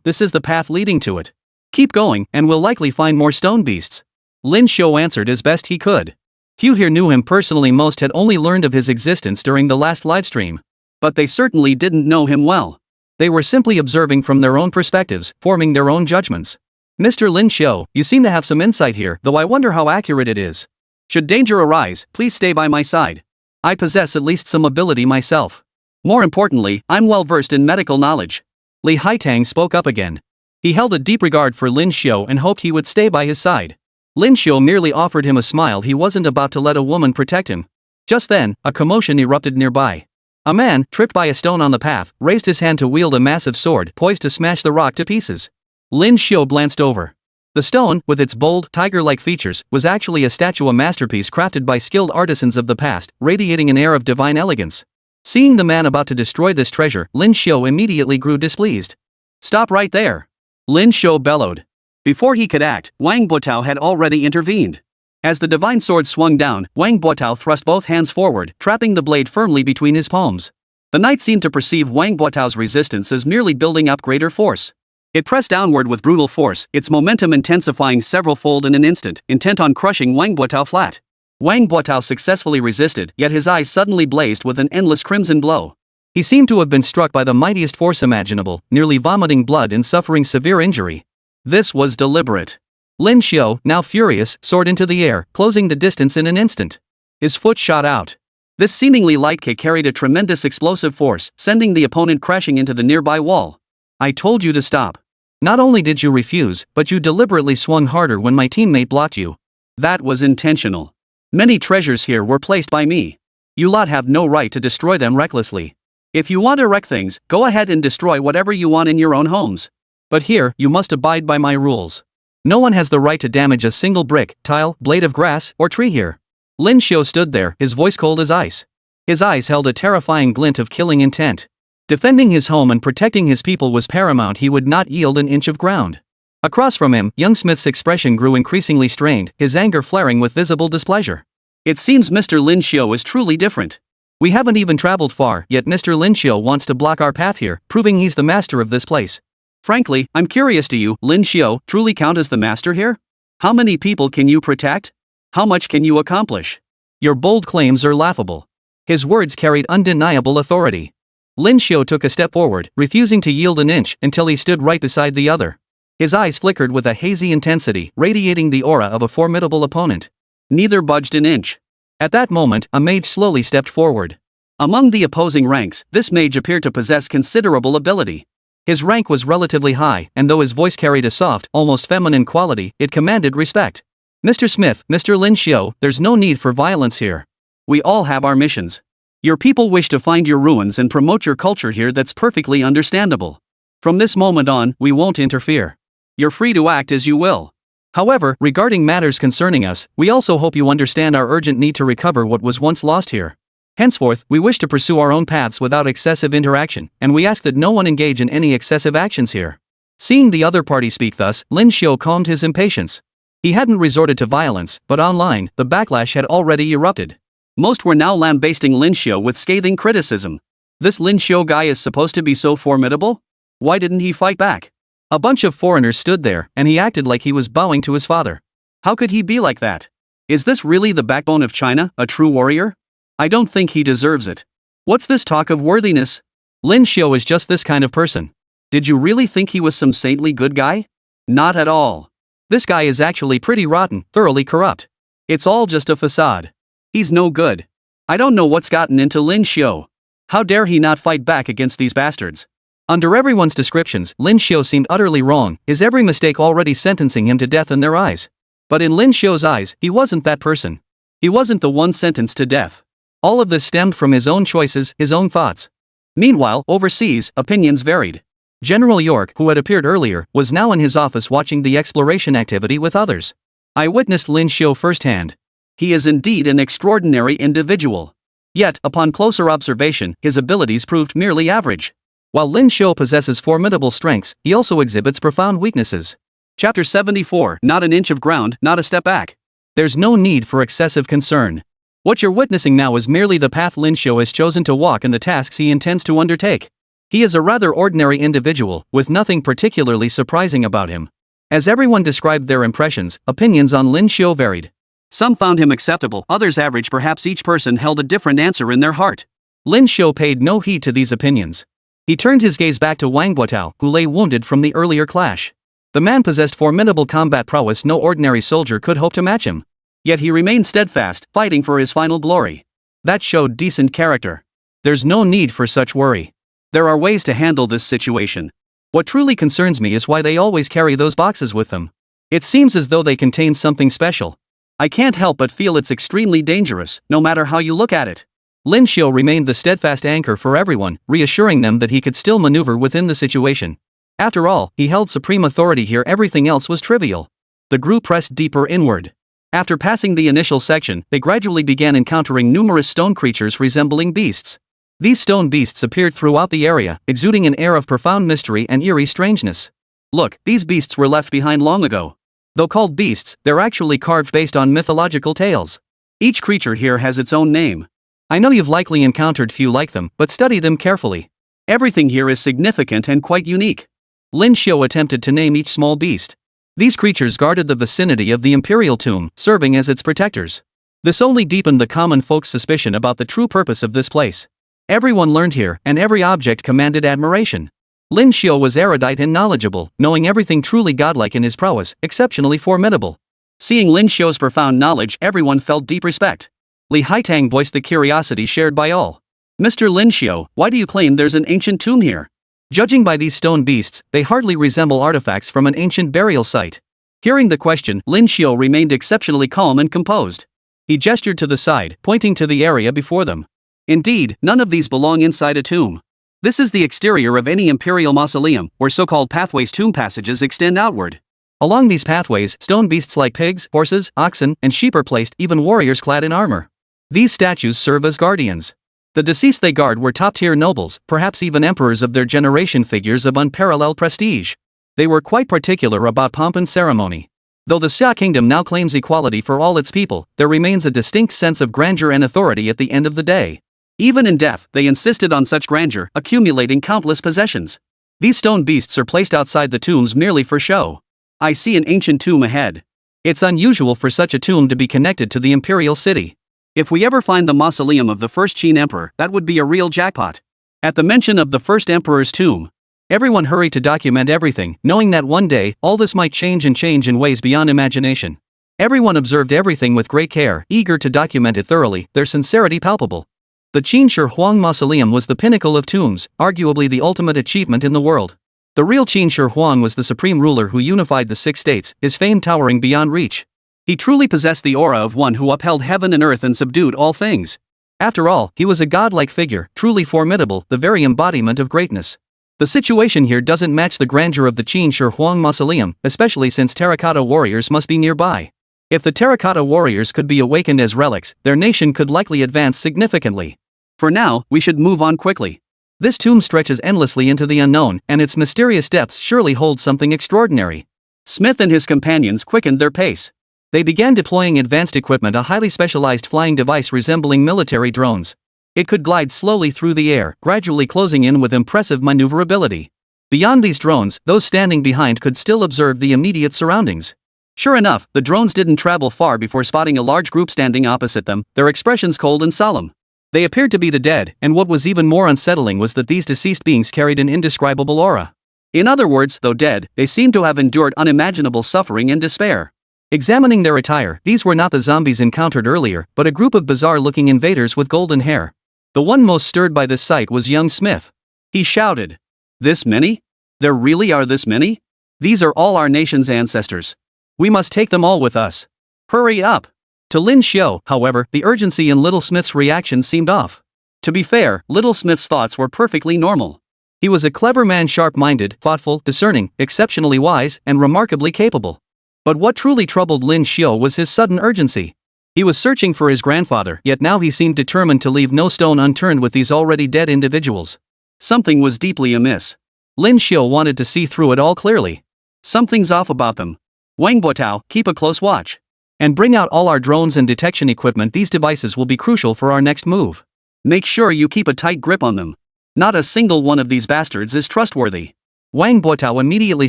this is the path leading to it. Keep going, and we'll likely find more stone beasts. Lin Xiu answered as best he could. Few here knew him personally, most had only learned of his existence during the last livestream. But they certainly didn't know him well. They were simply observing from their own perspectives, forming their own judgments. Mr. Lin Xiu, you seem to have some insight here, though I wonder how accurate it is. Should danger arise, please stay by my side. I possess at least some ability myself. More importantly, I'm well versed in medical knowledge. Li Haitang spoke up again. He held a deep regard for Lin Xiu and hoped he would stay by his side. Lin Xiu merely offered him a smile. He wasn't about to let a woman protect him. Just then, a commotion erupted nearby. A man, tripped by a stone on the path, raised his hand to wield a massive sword poised to smash the rock to pieces. Lin Xiu glanced over. The stone, with its bold, tiger-like features, was actually a statue, a masterpiece crafted by skilled artisans of the past, radiating an air of divine elegance. Seeing the man about to destroy this treasure, Lin Xiu immediately grew displeased. "Stop right there!" Lin Xiu bellowed. Before he could act, Wang Buotao had already intervened. As the divine sword swung down, Wang Buotao thrust both hands forward, trapping the blade firmly between his palms. The knight seemed to perceive Wang Buotao's resistance as merely building up greater force. It pressed downward with brutal force, its momentum intensifying several-fold in an instant, intent on crushing Wang Buotao flat. Wang Buotao successfully resisted, yet his eyes suddenly blazed with an endless crimson glow. He seemed to have been struck by the mightiest force imaginable, nearly vomiting blood and suffering severe injury. This was deliberate. Lin Xiu, now furious, soared into the air, closing the distance in an instant. His foot shot out. This seemingly light kick carried a tremendous explosive force, sending the opponent crashing into the nearby wall. "I told you to stop. Not only did you refuse, but you deliberately swung harder when my teammate blocked you. That was intentional. Many treasures here were placed by me. You lot have no right to destroy them recklessly. If you want to wreck things, go ahead and destroy whatever you want in your own homes. But here, you must abide by my rules. No one has the right to damage a single brick, tile, blade of grass, or tree here." Lin Xiu stood there, his voice cold as ice. His eyes held a terrifying glint of killing intent. Defending his home and protecting his people was paramount. He would not yield an inch of ground. Across from him, young Smith's expression grew increasingly strained, his anger flaring with visible displeasure. "It seems Mr. Lin Xiu is truly different. We haven't even traveled far, yet Mr. Lin Xiu wants to block our path here, proving he's the master of this place. Frankly, I'm curious, do you, Lin Xiu, truly count as the master here? How many people can you protect? How much can you accomplish? Your bold claims are laughable." His words carried undeniable authority. Lin Xiu took a step forward, refusing to yield an inch, until he stood right beside the other. His eyes flickered with a hazy intensity, radiating the aura of a formidable opponent. Neither budged an inch. At that moment, a mage slowly stepped forward. Among the opposing ranks, this mage appeared to possess considerable ability. His rank was relatively high, and though his voice carried a soft, almost feminine quality, it commanded respect. "Mr. Smith, Mr. Lin Xiu, there's no need for violence here. We all have our missions. Your people wish to find your ruins and promote your culture here. That's perfectly understandable. From this moment on, we won't interfere. You're free to act as you will. However, regarding matters concerning us, we also hope you understand our urgent need to recover what was once lost here. Henceforth, we wish to pursue our own paths without excessive interaction, and we ask that no one engage in any excessive actions here." Seeing the other party speak thus, Lin Xiu calmed his impatience. He hadn't resorted to violence, but online, the backlash had already erupted. Most were now lambasting Lin Xiu with scathing criticism. This Lin Xiu guy is supposed to be so formidable? Why didn't he fight back? A bunch of foreigners stood there, and he acted like he was bowing to his father. How could he be like that? Is this really the backbone of China, a true warrior? I don't think he deserves it. What's this talk of worthiness? Lin Xiu is just this kind of person. Did you really think he was some saintly good guy? Not at all. This guy is actually pretty rotten, thoroughly corrupt. It's all just a facade. He's no good. I don't know what's gotten into Lin Xiu. How dare he not fight back against these bastards? Under everyone's descriptions, Lin Xiu seemed utterly wrong, his every mistake already sentencing him to death in their eyes. But in Lin Xiu's eyes, he wasn't that person. He wasn't the one sentenced to death. All of this stemmed from his own choices, his own thoughts. Meanwhile, overseas, opinions varied. General York, who had appeared earlier, was now in his office watching the exploration activity with others. "I witnessed Lin Xiu firsthand. He is indeed an extraordinary individual. Yet, upon closer observation, his abilities proved merely average. While Lin Xiu possesses formidable strengths, he also exhibits profound weaknesses." Chapter 74, Not an inch of ground, not a step back. There's no need for excessive concern. What you're witnessing now is merely the path Lin Xiu has chosen to walk and the tasks he intends to undertake. He is a rather ordinary individual, with nothing particularly surprising about him. As everyone described their impressions, opinions on Lin Xiu varied. Some found him acceptable, others average. Perhaps each person held a different answer in their heart. Lin Xiu paid no heed to these opinions. He turned his gaze back to Wang Buotao, who lay wounded from the earlier clash. The man possessed formidable combat prowess. No ordinary soldier could hope to match him. Yet he remained steadfast, fighting for his final glory. That showed decent character. There's no need for such worry. There are ways to handle this situation. What truly concerns me is why they always carry those boxes with them. It seems as though they contain something special. I can't help but feel it's extremely dangerous, no matter how you look at it. Lin Xiu remained the steadfast anchor for everyone, reassuring them that he could still maneuver within the situation. After all, he held supreme authority here, everything else was trivial. The group pressed deeper inward. After passing the initial section, they gradually began encountering numerous stone creatures resembling beasts. These stone beasts appeared throughout the area, exuding an air of profound mystery and eerie strangeness. Look, these beasts were left behind long ago. Though called beasts, they're actually carved based on mythological tales. Each creature here has its own name. I know you've likely encountered few like them, but study them carefully. Everything here is significant and quite unique. Lin Xiu attempted to name each small beast. These creatures guarded the vicinity of the imperial tomb, serving as its protectors. This only deepened the common folk's suspicion about the true purpose of this place. Everyone learned here, and every object commanded admiration. Lin Xiu was erudite and knowledgeable, knowing everything truly godlike in his prowess, exceptionally formidable. Seeing Lin Xiu's profound knowledge, everyone felt deep respect. Li Haitang voiced the curiosity shared by all. Mr. Lin Xiu, why do you claim there's an ancient tomb here? Judging by these stone beasts, they hardly resemble artifacts from an ancient burial site. Hearing the question, Lin Xiu remained exceptionally calm and composed. He gestured to the side, pointing to the area before them. Indeed, none of these belong inside a tomb. This is the exterior of any imperial mausoleum, where so-called pathways, tomb passages extend outward. Along these pathways, stone beasts like pigs, horses, oxen, and sheep are placed, even warriors clad in armor. These statues serve as guardians. The deceased they guard were top-tier nobles, perhaps even emperors of their generation, figures of unparalleled prestige. They were quite particular about pomp and ceremony. Though the Xia Kingdom now claims equality for all its people, there remains a distinct sense of grandeur and authority at the end of the day. Even in death, they insisted on such grandeur, accumulating countless possessions. These stone beasts are placed outside the tombs merely for show. I see an ancient tomb ahead. It's unusual for such a tomb to be connected to the imperial city. If we ever find the mausoleum of the first Qin Emperor, that would be a real jackpot. At the mention of the first emperor's tomb, everyone hurried to document everything, knowing that one day, all this might change in ways beyond imagination. Everyone observed everything with great care, eager to document it thoroughly, their sincerity palpable. The Qin Shi Huang Mausoleum was the pinnacle of tombs, arguably the ultimate achievement in the world. The real Qin Shi Huang was the supreme ruler who unified the 6 states, his fame towering beyond reach. He truly possessed the aura of one who upheld heaven and earth and subdued all things. After all, he was a godlike figure, truly formidable, the very embodiment of greatness. The situation here doesn't match the grandeur of the Qin Shi Huang Mausoleum, especially since terracotta warriors must be nearby. If the terracotta warriors could be awakened as relics, their nation could likely advance significantly. For now, we should move on quickly. This tomb stretches endlessly into the unknown, and its mysterious depths surely hold something extraordinary. Smith and his companions quickened their pace. They began deploying advanced equipment, a highly specialized flying device resembling military drones. It could glide slowly through the air, gradually closing in with impressive maneuverability. Beyond these drones, those standing behind could still observe the immediate surroundings. Sure enough, the drones didn't travel far before spotting a large group standing opposite them, their expressions cold and solemn. They appeared to be the dead, and what was even more unsettling was that these deceased beings carried an indescribable aura. In other words, though dead, they seemed to have endured unimaginable suffering and despair. Examining their attire, these were not the zombies encountered earlier, but a group of bizarre-looking invaders with golden hair. The one most stirred by this sight was young Smith. He shouted, "This many? There really are this many? These are all our nation's ancestors. We must take them all with us. Hurry up!" To Lin Xiu, however, the urgency in Little Smith's reaction seemed off. To be fair, Little Smith's thoughts were perfectly normal. He was a clever man, sharp-minded, thoughtful, discerning, exceptionally wise, and remarkably capable. But what truly troubled Lin Xiu was his sudden urgency. He was searching for his grandfather, yet now he seemed determined to leave no stone unturned with these already dead individuals. Something was deeply amiss. Lin Xiu wanted to see through it all clearly. Something's off about them. Wang Buotao, keep a close watch. And bring out all our drones and detection equipment. These devices will be crucial for our next move. Make sure you keep a tight grip on them. Not a single one of these bastards is trustworthy. Wang Buotao immediately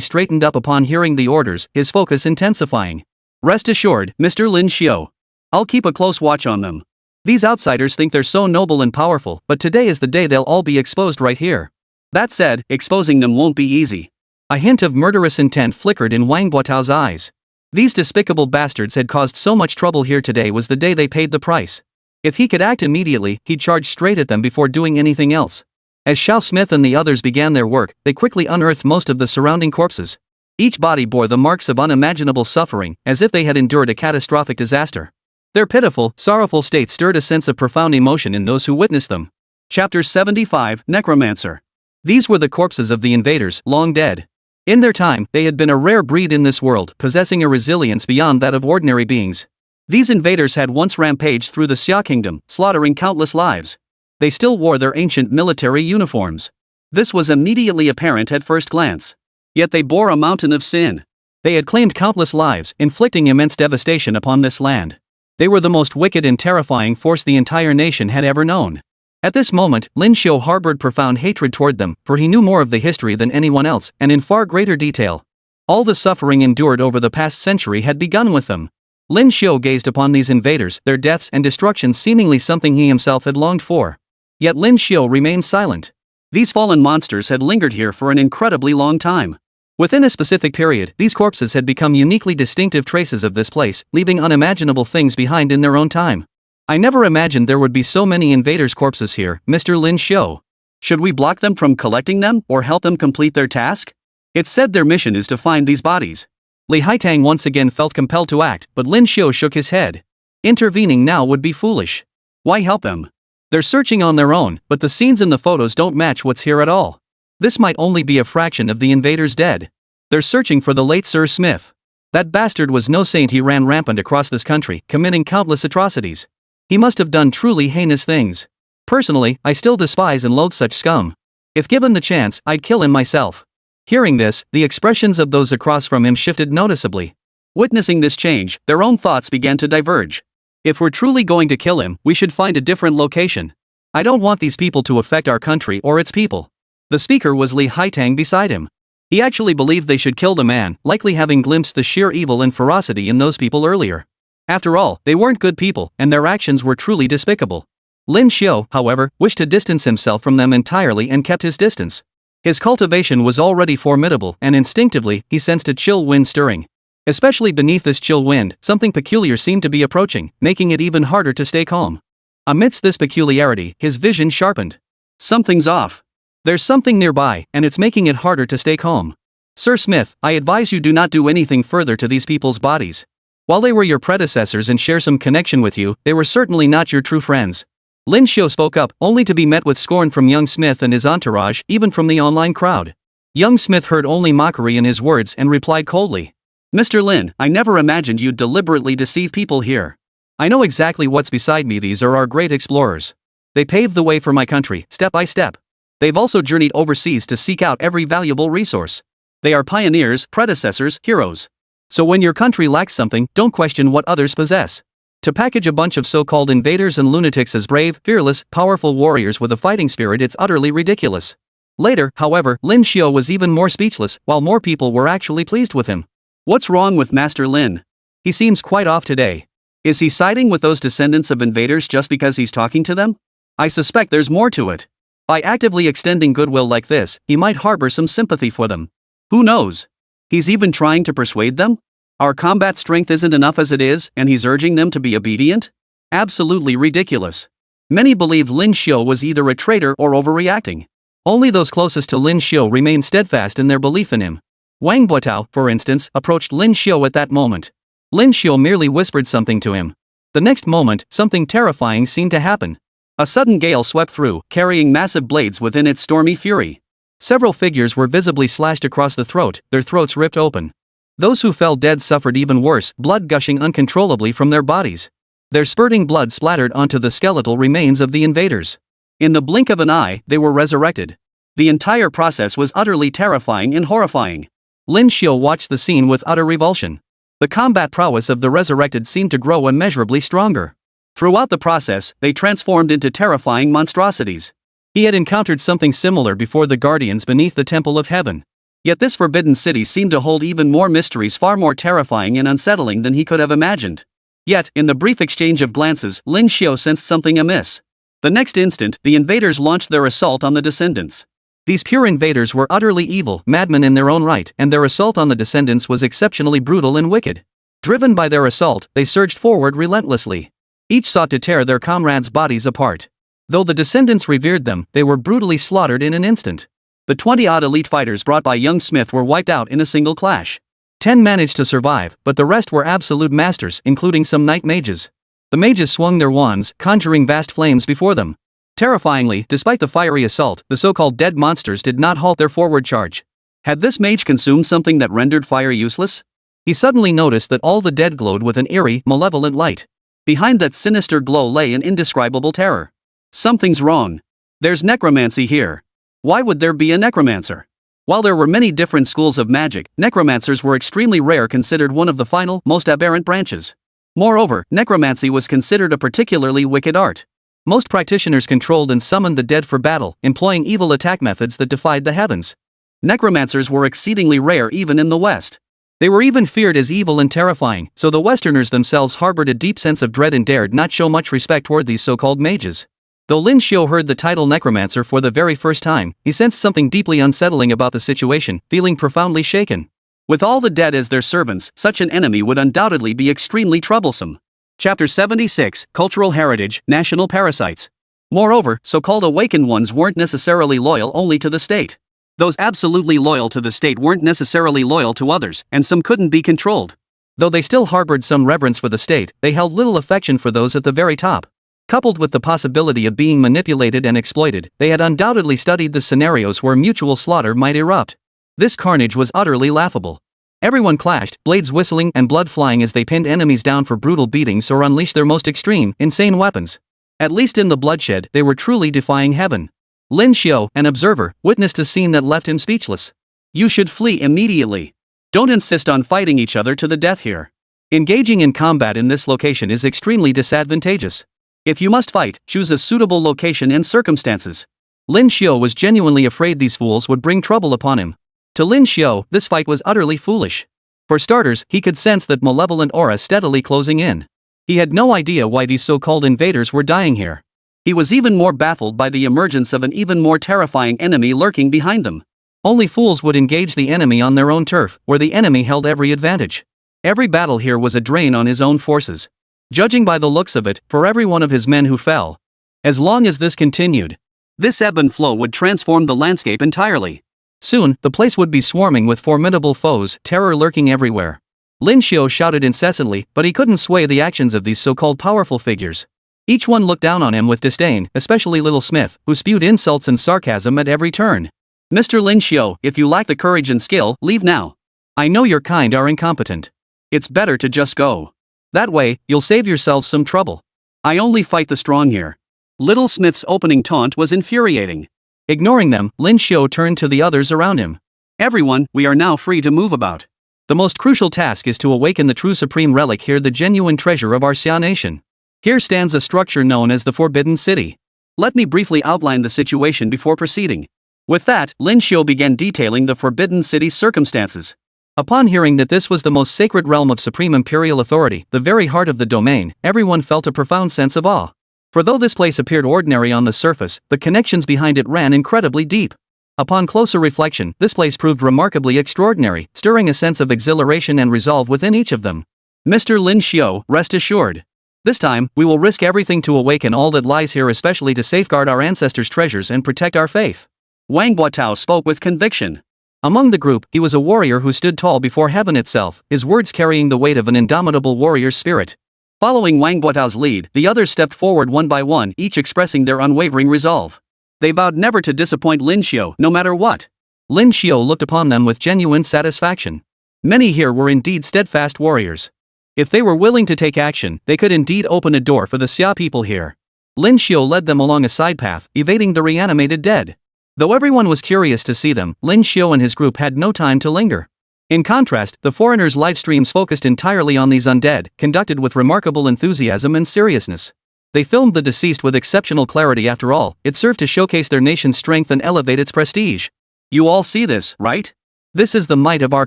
straightened up upon hearing the orders, his focus intensifying. Rest assured, Mr. Lin Xiu. I'll keep a close watch on them. These outsiders think they're so noble and powerful, but today is the day they'll all be exposed right here. That said, exposing them won't be easy. A hint of murderous intent flickered in Wang Buotao's eyes. These despicable bastards had caused so much trouble here. Today was the day they paid the price. If he could act immediately, he'd charge straight at them before doing anything else. As Xiao Smith and the others began their work, they quickly unearthed most of the surrounding corpses. Each body bore the marks of unimaginable suffering, as if they had endured a catastrophic disaster. Their pitiful, sorrowful state stirred a sense of profound emotion in those who witnessed them. Chapter 75, Necromancer. These were the corpses of the invaders, long dead. In their time, they had been a rare breed in this world, possessing a resilience beyond that of ordinary beings. These invaders had once rampaged through the Xia Kingdom, slaughtering countless lives. They still wore their ancient military uniforms. This was immediately apparent at first glance. Yet they bore a mountain of sin. They had claimed countless lives, inflicting immense devastation upon this land. They were the most wicked and terrifying force the entire nation had ever known. At this moment, Lin Xiu harbored profound hatred toward them, for he knew more of the history than anyone else, and in far greater detail. All the suffering endured over the past century had begun with them. Lin Xiu gazed upon these invaders, their deaths and destruction seemingly something he himself had longed for. Yet Lin Xiu remained silent. These fallen monsters had lingered here for an incredibly long time. Within a specific period, these corpses had become uniquely distinctive traces of this place, leaving unimaginable things behind in their own time. I never imagined there would be so many invaders' corpses here, Mr. Lin Xiu. Should we block them from collecting them, or help them complete their task? It's said their mission is to find these bodies. Li Haitang once again felt compelled to act, but Lin Xiu shook his head. Intervening now would be foolish. Why help them? They're searching on their own, but the scenes in the photos don't match what's here at all. This might only be a fraction of the invaders dead. They're searching for the late Sir Smith. That bastard was no saint. He ran rampant across this country, committing countless atrocities. He must have done truly heinous things. Personally, I still despise and loathe such scum. If given the chance, I'd kill him myself. Hearing this, the expressions of those across from him shifted noticeably. Witnessing this change, their own thoughts began to diverge. If we're truly going to kill him, we should find a different location. I don't want these people to affect our country or its people. The speaker was Li Haitang beside him. He actually believed they should kill the man, likely having glimpsed the sheer evil and ferocity in those people earlier. After all, they weren't good people, and their actions were truly despicable. Lin Xiu, however, wished to distance himself from them entirely and kept his distance. His cultivation was already formidable, and instinctively, he sensed a chill wind stirring. Especially beneath this chill wind, something peculiar seemed to be approaching, making it even harder to stay calm. Amidst this peculiarity, his vision sharpened. Something's off. There's something nearby, and it's making it harder to stay calm. Sir Smith, I advise you do not do anything further to these people's bodies. While they were your predecessors and share some connection with you, they were certainly not your true friends. Lin Xiu spoke up, only to be met with scorn from young Smith and his entourage, even from the online crowd. Young Smith heard only mockery in his words and replied coldly. Mr. Lin, I never imagined you'd deliberately deceive people here. I know exactly what's beside me. These are our great explorers. They paved the way for my country, step by step. They've also journeyed overseas to seek out every valuable resource. They are pioneers, predecessors, heroes. So when your country lacks something, don't question what others possess. To package a bunch of so-called invaders and lunatics as brave, fearless, powerful warriors with a fighting spirit, it's utterly ridiculous. Later, however, Lin Xiu was even more speechless, while more people were actually pleased with him. What's wrong with Master Lin? He seems quite off today. Is he siding with those descendants of invaders just because he's talking to them? I suspect there's more to it. By actively extending goodwill like this, he might harbor some sympathy for them. Who knows? He's even trying to persuade them? Our combat strength isn't enough as it is, and he's urging them to be obedient? Absolutely ridiculous. Many believed Lin Xiu was either a traitor or overreacting. Only those closest to Lin Xiu remained steadfast in their belief in him. Wang Buotao, for instance, approached Lin Xiu at that moment. Lin Xiu merely whispered something to him. The next moment, something terrifying seemed to happen. A sudden gale swept through, carrying massive blades within its stormy fury. Several figures were visibly slashed across the throat, their throats ripped open. Those who fell dead suffered even worse, blood gushing uncontrollably from their bodies. Their spurting blood splattered onto the skeletal remains of the invaders. In the blink of an eye, they were resurrected. The entire process was utterly terrifying and horrifying. Lin Xiu watched the scene with utter revulsion. The combat prowess of the resurrected seemed to grow immeasurably stronger. Throughout the process, they transformed into terrifying monstrosities. He had encountered something similar before the guardians beneath the Temple of Heaven. Yet this forbidden city seemed to hold even more mysteries, far more terrifying and unsettling than he could have imagined. Yet, in the brief exchange of glances, Lin Xiu sensed something amiss. The next instant, the invaders launched their assault on the descendants. These pure invaders were utterly evil, madmen in their own right, and their assault on the descendants was exceptionally brutal and wicked. Driven by their assault, they surged forward relentlessly. Each sought to tear their comrades' bodies apart. Though the descendants revered them, they were brutally slaughtered in an instant. The 20-odd elite fighters brought by young Smith were wiped out in a single clash. 10 managed to survive, but the rest were absolute masters, including some night mages. The mages swung their wands, conjuring vast flames before them. Terrifyingly, despite the fiery assault, the so-called dead monsters did not halt their forward charge. Had this mage consumed something that rendered fire useless? He suddenly noticed that all the dead glowed with an eerie, malevolent light. Behind that sinister glow lay an indescribable terror. Something's wrong. There's necromancy here. Why would there be a necromancer? While there were many different schools of magic, necromancers were extremely rare, considered one of the final, most aberrant branches. Moreover, necromancy was considered a particularly wicked art. Most practitioners controlled and summoned the dead for battle, employing evil attack methods that defied the heavens. Necromancers were exceedingly rare even in the West. They were even feared as evil and terrifying, so the Westerners themselves harbored a deep sense of dread and dared not show much respect toward these so-called mages. Though Lin Xiu heard the title necromancer for the very first time, he sensed something deeply unsettling about the situation, feeling profoundly shaken. With all the dead as their servants, such an enemy would undoubtedly be extremely troublesome. Chapter 76, Cultural Heritage, National Parasites. Moreover, so-called awakened ones weren't necessarily loyal only to the state. Those absolutely loyal to the state weren't necessarily loyal to others, and some couldn't be controlled. Though they still harbored some reverence for the state, they held little affection for those at the very top. Coupled with the possibility of being manipulated and exploited, they had undoubtedly studied the scenarios where mutual slaughter might erupt. This carnage was utterly laughable. Everyone clashed, blades whistling and blood flying as they pinned enemies down for brutal beatings or unleashed their most extreme, insane weapons. At least in the bloodshed, they were truly defying heaven. Lin Xiu, an observer, witnessed a scene that left him speechless. You should flee immediately. Don't insist on fighting each other to the death here. Engaging in combat in this location is extremely disadvantageous. If you must fight, choose a suitable location and circumstances. Lin Xiu was genuinely afraid these fools would bring trouble upon him. To Lin Xiu, this fight was utterly foolish. For starters, he could sense that malevolent aura steadily closing in. He had no idea why these so-called invaders were dying here. He was even more baffled by the emergence of an even more terrifying enemy lurking behind them. Only fools would engage the enemy on their own turf, where the enemy held every advantage. Every battle here was a drain on his own forces. Judging by the looks of it, for every one of his men who fell. As long as this continued, this ebb and flow would transform the landscape entirely. Soon, the place would be swarming with formidable foes, terror lurking everywhere. Lin Xiu shouted incessantly, but he couldn't sway the actions of these so-called powerful figures. Each one looked down on him with disdain, especially Little Smith, who spewed insults and sarcasm at every turn. Mr. Lin Xiu, if you lack the courage and skill, leave now. I know your kind are incompetent. It's better to just go. That way, you'll save yourselves some trouble. I only fight the strong here. Little Smith's opening taunt was infuriating. Ignoring them, Lin Xiu turned to the others around him. Everyone, we are now free to move about. The most crucial task is to awaken the true supreme relic here, the genuine treasure of our Xia nation. Here stands a structure known as the Forbidden City. Let me briefly outline the situation before proceeding. With that, Lin Xiu began detailing the Forbidden City's circumstances. Upon hearing that this was the most sacred realm of supreme imperial authority, the very heart of the domain, everyone felt a profound sense of awe. For though this place appeared ordinary on the surface, the connections behind it ran incredibly deep. Upon closer reflection, this place proved remarkably extraordinary, stirring a sense of exhilaration and resolve within each of them. Mr. Lin Xiu, rest assured. This time, we will risk everything to awaken all that lies here, especially to safeguard our ancestors' treasures and protect our faith. Wang Guotao spoke with conviction. Among the group, he was a warrior who stood tall before heaven itself, his words carrying the weight of an indomitable warrior's spirit. Following Wang Guotao's lead, the others stepped forward one by one, each expressing their unwavering resolve. They vowed never to disappoint Lin Xiu, no matter what. Lin Xiu looked upon them with genuine satisfaction. Many here were indeed steadfast warriors. If they were willing to take action, they could indeed open a door for the Xia people here. Lin Xiu led them along a side path, evading the reanimated dead. Though everyone was curious to see them, Lin Xiu and his group had no time to linger. In contrast, the foreigners' live streams focused entirely on these undead, conducted with remarkable enthusiasm and seriousness. They filmed the deceased with exceptional clarity. After all, it served to showcase their nation's strength and elevate its prestige. You all see this, right? This is the might of our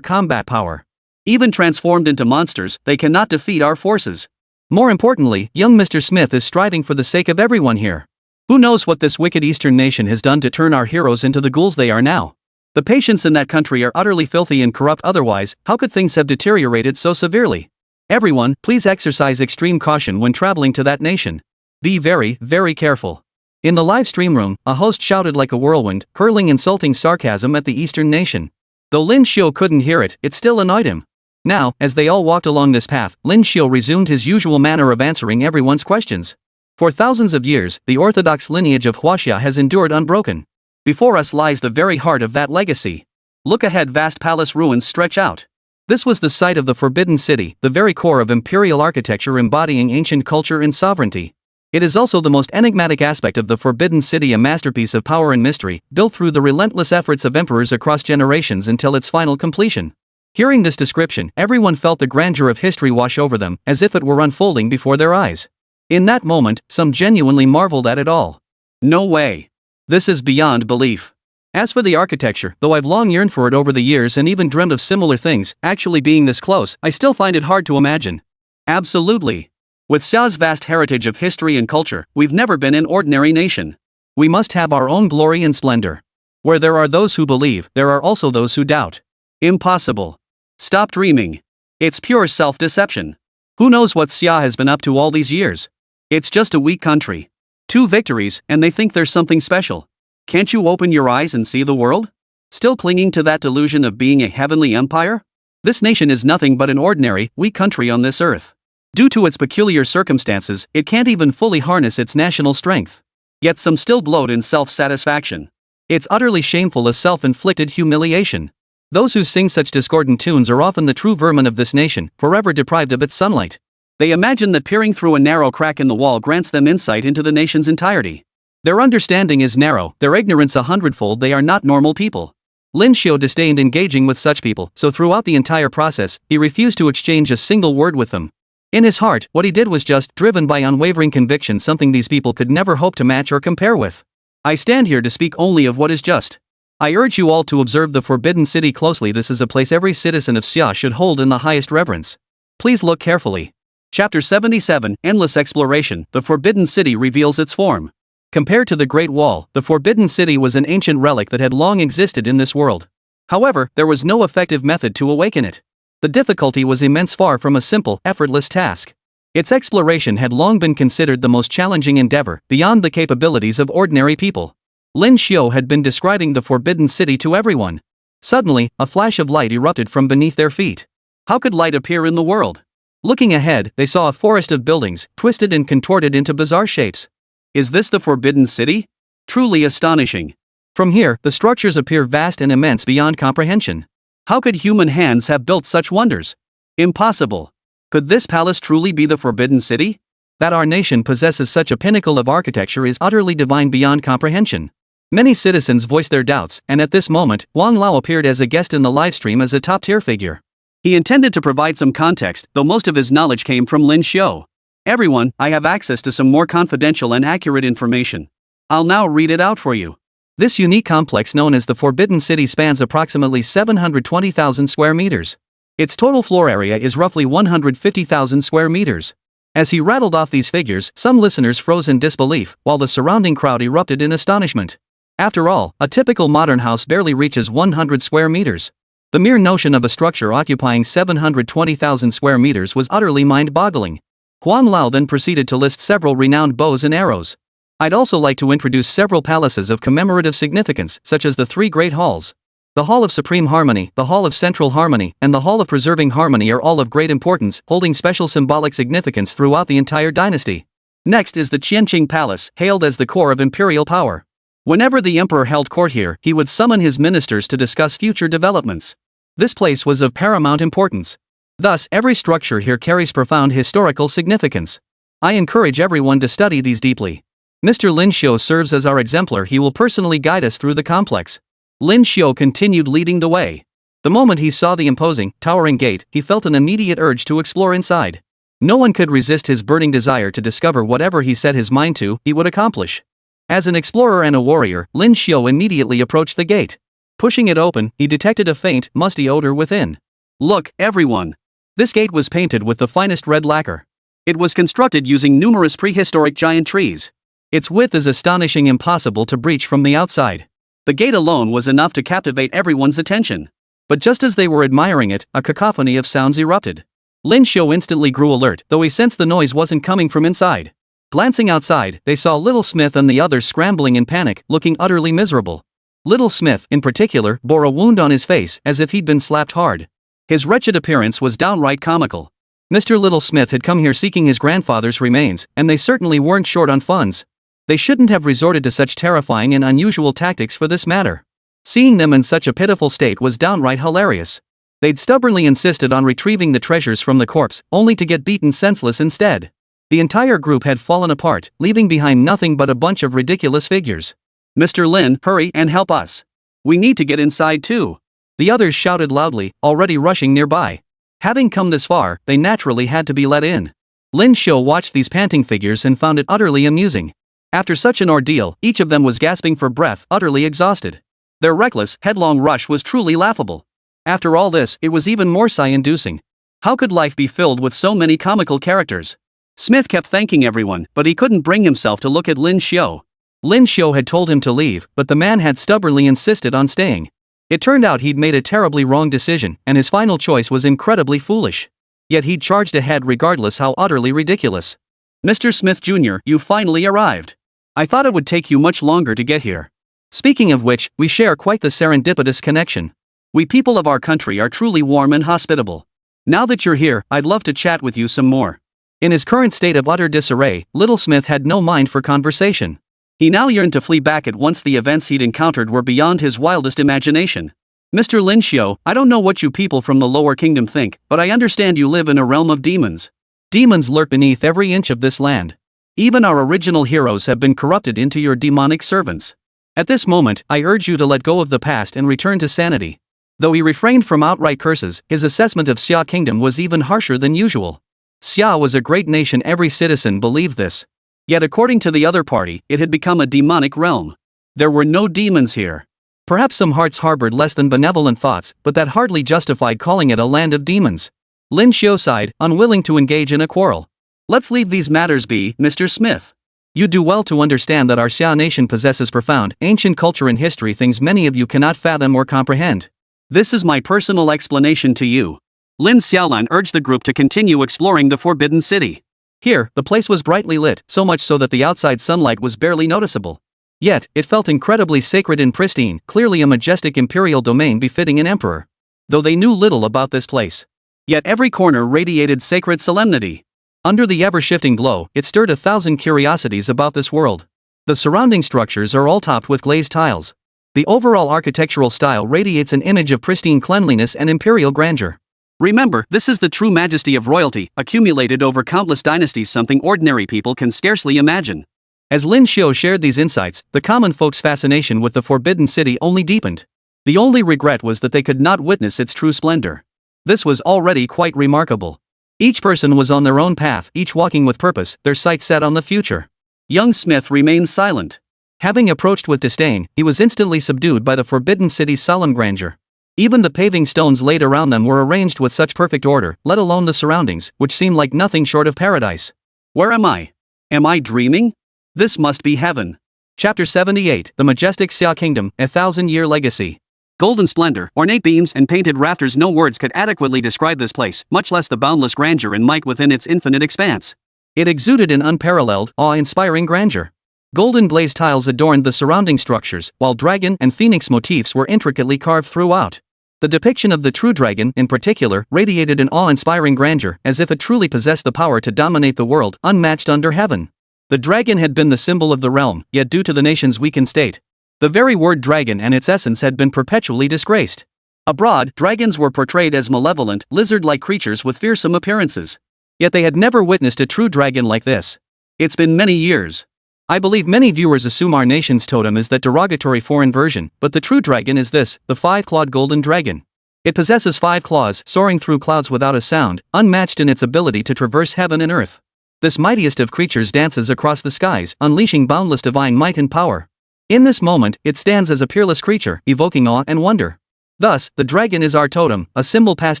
combat power. Even transformed into monsters, they cannot defeat our forces. More importantly, young Mr. Smith is striving for the sake of everyone here. Who knows what this wicked Eastern nation has done to turn our heroes into the ghouls they are now? The patients in that country are utterly filthy and corrupt, otherwise, how could things have deteriorated so severely? Everyone, please exercise extreme caution when traveling to that nation. Be very, very careful. In the live stream room, a host shouted like a whirlwind, hurling insulting sarcasm at the Eastern nation. Though Lin Xiu couldn't hear it, it still annoyed him. Now, as they all walked along this path, Lin Xiu resumed his usual manner of answering everyone's questions. For thousands of years, the orthodox lineage of Huaxia has endured unbroken. Before us lies the very heart of that legacy. Look ahead, vast palace ruins stretch out. This was the site of the Forbidden City, the very core of imperial architecture embodying ancient culture and sovereignty. It is also the most enigmatic aspect of the Forbidden City, a masterpiece of power and mystery, built through the relentless efforts of emperors across generations until its final completion. Hearing this description, everyone felt the grandeur of history wash over them, as if it were unfolding before their eyes. In that moment, some genuinely marveled at it all. No way. This is beyond belief. As for the architecture, though I've long yearned for it over the years and even dreamt of similar things, actually being this close, I still find it hard to imagine. Absolutely. With Xia's vast heritage of history and culture, we've never been an ordinary nation. We must have our own glory and splendor. Where there are those who believe, there are also those who doubt. Impossible. Stop dreaming. It's pure self-deception. Who knows what Xia has been up to all these years? It's just a weak country. 2 victories, and they think there's something special. Can't you open your eyes and see the world? Still clinging to that delusion of being a heavenly empire? This nation is nothing but an ordinary, weak country on this earth. Due to its peculiar circumstances, it can't even fully harness its national strength. Yet some still gloat in self-satisfaction. It's utterly shameful, a self-inflicted humiliation. Those who sing such discordant tunes are often the true vermin of this nation, forever deprived of its sunlight. They imagine that peering through a narrow crack in the wall grants them insight into the nation's entirety. Their understanding is narrow, their ignorance 100-fold. They are not normal people. Lin Xiu disdained engaging with such people, so throughout the entire process, he refused to exchange a single word with them. In his heart, what he did was just driven by unwavering conviction, something these people could never hope to match or compare with. I stand here to speak only of what is just. I urge you all to observe the Forbidden City closely. This is a place every citizen of Xia should hold in the highest reverence. Please look carefully. Chapter 77, Endless Exploration. The Forbidden City reveals its form. Compared to the Great Wall, the Forbidden City was an ancient relic that had long existed in this world. However, there was no effective method to awaken it. The difficulty was immense, far from a simple, effortless task. Its exploration had long been considered the most challenging endeavor, beyond the capabilities of ordinary people. Lin Xiu had been describing the Forbidden City to everyone. Suddenly, a flash of light erupted from beneath their feet. How could light appear in the world? Looking ahead, they saw a forest of buildings, twisted and contorted into bizarre shapes. Is this the Forbidden City? Truly astonishing. From here, the structures appear vast and immense beyond comprehension. How could human hands have built such wonders? Impossible. Could this palace truly be the Forbidden City? That our nation possesses such a pinnacle of architecture is utterly divine beyond comprehension. Many citizens voiced their doubts, and at this moment, Wang Lao appeared as a guest in the livestream as a top-tier figure. He intended to provide some context, though most of his knowledge came from Lin Xiu. Everyone, I have access to some more confidential and accurate information. I'll now read it out for you. This unique complex known as the Forbidden City spans approximately 720,000 square meters. Its total floor area is roughly 150,000 square meters. As he rattled off these figures, some listeners froze in disbelief, while the surrounding crowd erupted in astonishment. After all, a typical modern house barely reaches 100 square meters. The mere notion of a structure occupying 720,000 square meters was utterly mind-boggling. Huang Lao then proceeded to list several renowned bows and arrows. I'd also like to introduce several palaces of commemorative significance, such as the 3 Great Halls. The Hall of Supreme Harmony, the Hall of Central Harmony, and the Hall of Preserving Harmony are all of great importance, holding special symbolic significance throughout the entire dynasty. Next is the Qianqing Palace, hailed as the core of imperial power. Whenever the emperor held court here, he would summon his ministers to discuss future developments. This place was of paramount importance. Thus, every structure here carries profound historical significance. I encourage everyone to study these deeply. Mr. Lin Xiu serves as our exemplar. He will personally guide us through the complex. Lin Xiu continued leading the way. The moment he saw the imposing, towering gate, he felt an immediate urge to explore inside. No one could resist his burning desire to discover whatever he set his mind to, he would accomplish. As an explorer and a warrior, Lin Xiu immediately approached the gate. Pushing it open, he detected a faint, musty odor within. Look, everyone! This gate was painted with the finest red lacquer. It was constructed using numerous prehistoric giant trees. Its width is astonishing, impossible to breach from the outside. The gate alone was enough to captivate everyone's attention. But just as they were admiring it, a cacophony of sounds erupted. Lin Xiu instantly grew alert, though he sensed the noise wasn't coming from inside. Glancing outside, they saw Little Smith and the others scrambling in panic, looking utterly miserable. Little Smith, in particular, bore a wound on his face as if he'd been slapped hard. His wretched appearance was downright comical. Mr. Little Smith had come here seeking his grandfather's remains, and they certainly weren't short on funds. They shouldn't have resorted to such terrifying and unusual tactics for this matter. Seeing them in such a pitiful state was downright hilarious. They'd stubbornly insisted on retrieving the treasures from the corpse, only to get beaten senseless instead. The entire group had fallen apart, leaving behind nothing but a bunch of ridiculous figures. "Mr. Lin, hurry and help us. We need to get inside too," the others shouted loudly, already rushing nearby. Having come this far, they naturally had to be let in. Lin Xiu watched these panting figures and found it utterly amusing. After such an ordeal, each of them was gasping for breath, utterly exhausted. Their reckless, headlong rush was truly laughable. After all this, it was even more sigh-inducing. How could life be filled with so many comical characters? Smith kept thanking everyone, but he couldn't bring himself to look at Lin Xiu. Lin Xiu had told him to leave, but the man had stubbornly insisted on staying. It turned out he'd made a terribly wrong decision, and his final choice was incredibly foolish. Yet he'd charged ahead regardless how utterly ridiculous. "Mr. Smith Jr., you finally arrived. I thought it would take you much longer to get here. Speaking of which, we share quite the serendipitous connection. We people of our country are truly warm and hospitable. Now that you're here, I'd love to chat with you some more." In his current state of utter disarray, Little Smith had no mind for conversation. He now yearned to flee back at once. The events he'd encountered were beyond his wildest imagination. "Mr. Lin Xiu, I don't know what you people from the lower kingdom think, but I understand you live in a realm of demons. Demons lurk beneath every inch of this land. Even our original heroes have been corrupted into your demonic servants. At this moment, I urge you to let go of the past and return to sanity." Though he refrained from outright curses, his assessment of Xia Kingdom was even harsher than usual. Xia was a great nation, every citizen believed this. Yet according to the other party, it had become a demonic realm. There were no demons here. Perhaps some hearts harbored less than benevolent thoughts, but that hardly justified calling it a land of demons. Lin Xiu sighed, unwilling to engage in a quarrel. "Let's leave these matters be, Mr. Smith. You do well to understand that our Xia nation possesses profound, ancient culture and history, things many of you cannot fathom or comprehend. This is my personal explanation to you." Lin Xiaolan urged the group to continue exploring the Forbidden City. Here, the place was brightly lit, so much so that the outside sunlight was barely noticeable. Yet, it felt incredibly sacred and pristine, clearly a majestic imperial domain befitting an emperor. Though they knew little about this place. Yet every corner radiated sacred solemnity. Under the ever-shifting glow, it stirred 1,000 curiosities about this world. The surrounding structures are all topped with glazed tiles. The overall architectural style radiates an image of pristine cleanliness and imperial grandeur. Remember, this is the true majesty of royalty, accumulated over countless dynasties, something ordinary people can scarcely imagine. As Lin Xiu shared these insights, the common folks' fascination with the Forbidden City only deepened. The only regret was that they could not witness its true splendor. This was already quite remarkable. Each person was on their own path, each walking with purpose, their sights set on the future. Young Smith remained silent. Having approached with disdain, he was instantly subdued by the Forbidden City's solemn grandeur. Even the paving stones laid around them were arranged with such perfect order, let alone the surroundings, which seemed like nothing short of paradise. "Where am I? Am I dreaming? This must be heaven." Chapter 78, The Majestic Xia Kingdom, A 1,000-Year Legacy. Golden splendor, ornate beams and painted rafters, no words could adequately describe this place, much less the boundless grandeur and might within its infinite expanse. It exuded an unparalleled, awe-inspiring grandeur. Golden glazed tiles adorned the surrounding structures, while dragon and phoenix motifs were intricately carved throughout. The depiction of the true dragon, in particular, radiated an awe-inspiring grandeur, as if it truly possessed the power to dominate the world, unmatched under heaven. The dragon had been the symbol of the realm, yet due to the nation's weakened state, the very word dragon and its essence had been perpetually disgraced. Abroad, dragons were portrayed as malevolent, lizard-like creatures with fearsome appearances. Yet they had never witnessed a true dragon like this. It's been many years. I believe many viewers assume our nation's totem is that derogatory foreign version, but the true dragon is this, the 5-clawed golden dragon. It possesses 5 claws, soaring through clouds without a sound, unmatched in its ability to traverse heaven and earth. This mightiest of creatures dances across the skies, unleashing boundless divine might and power. In this moment, it stands as a peerless creature, evoking awe and wonder. Thus, the dragon is our totem, a symbol passed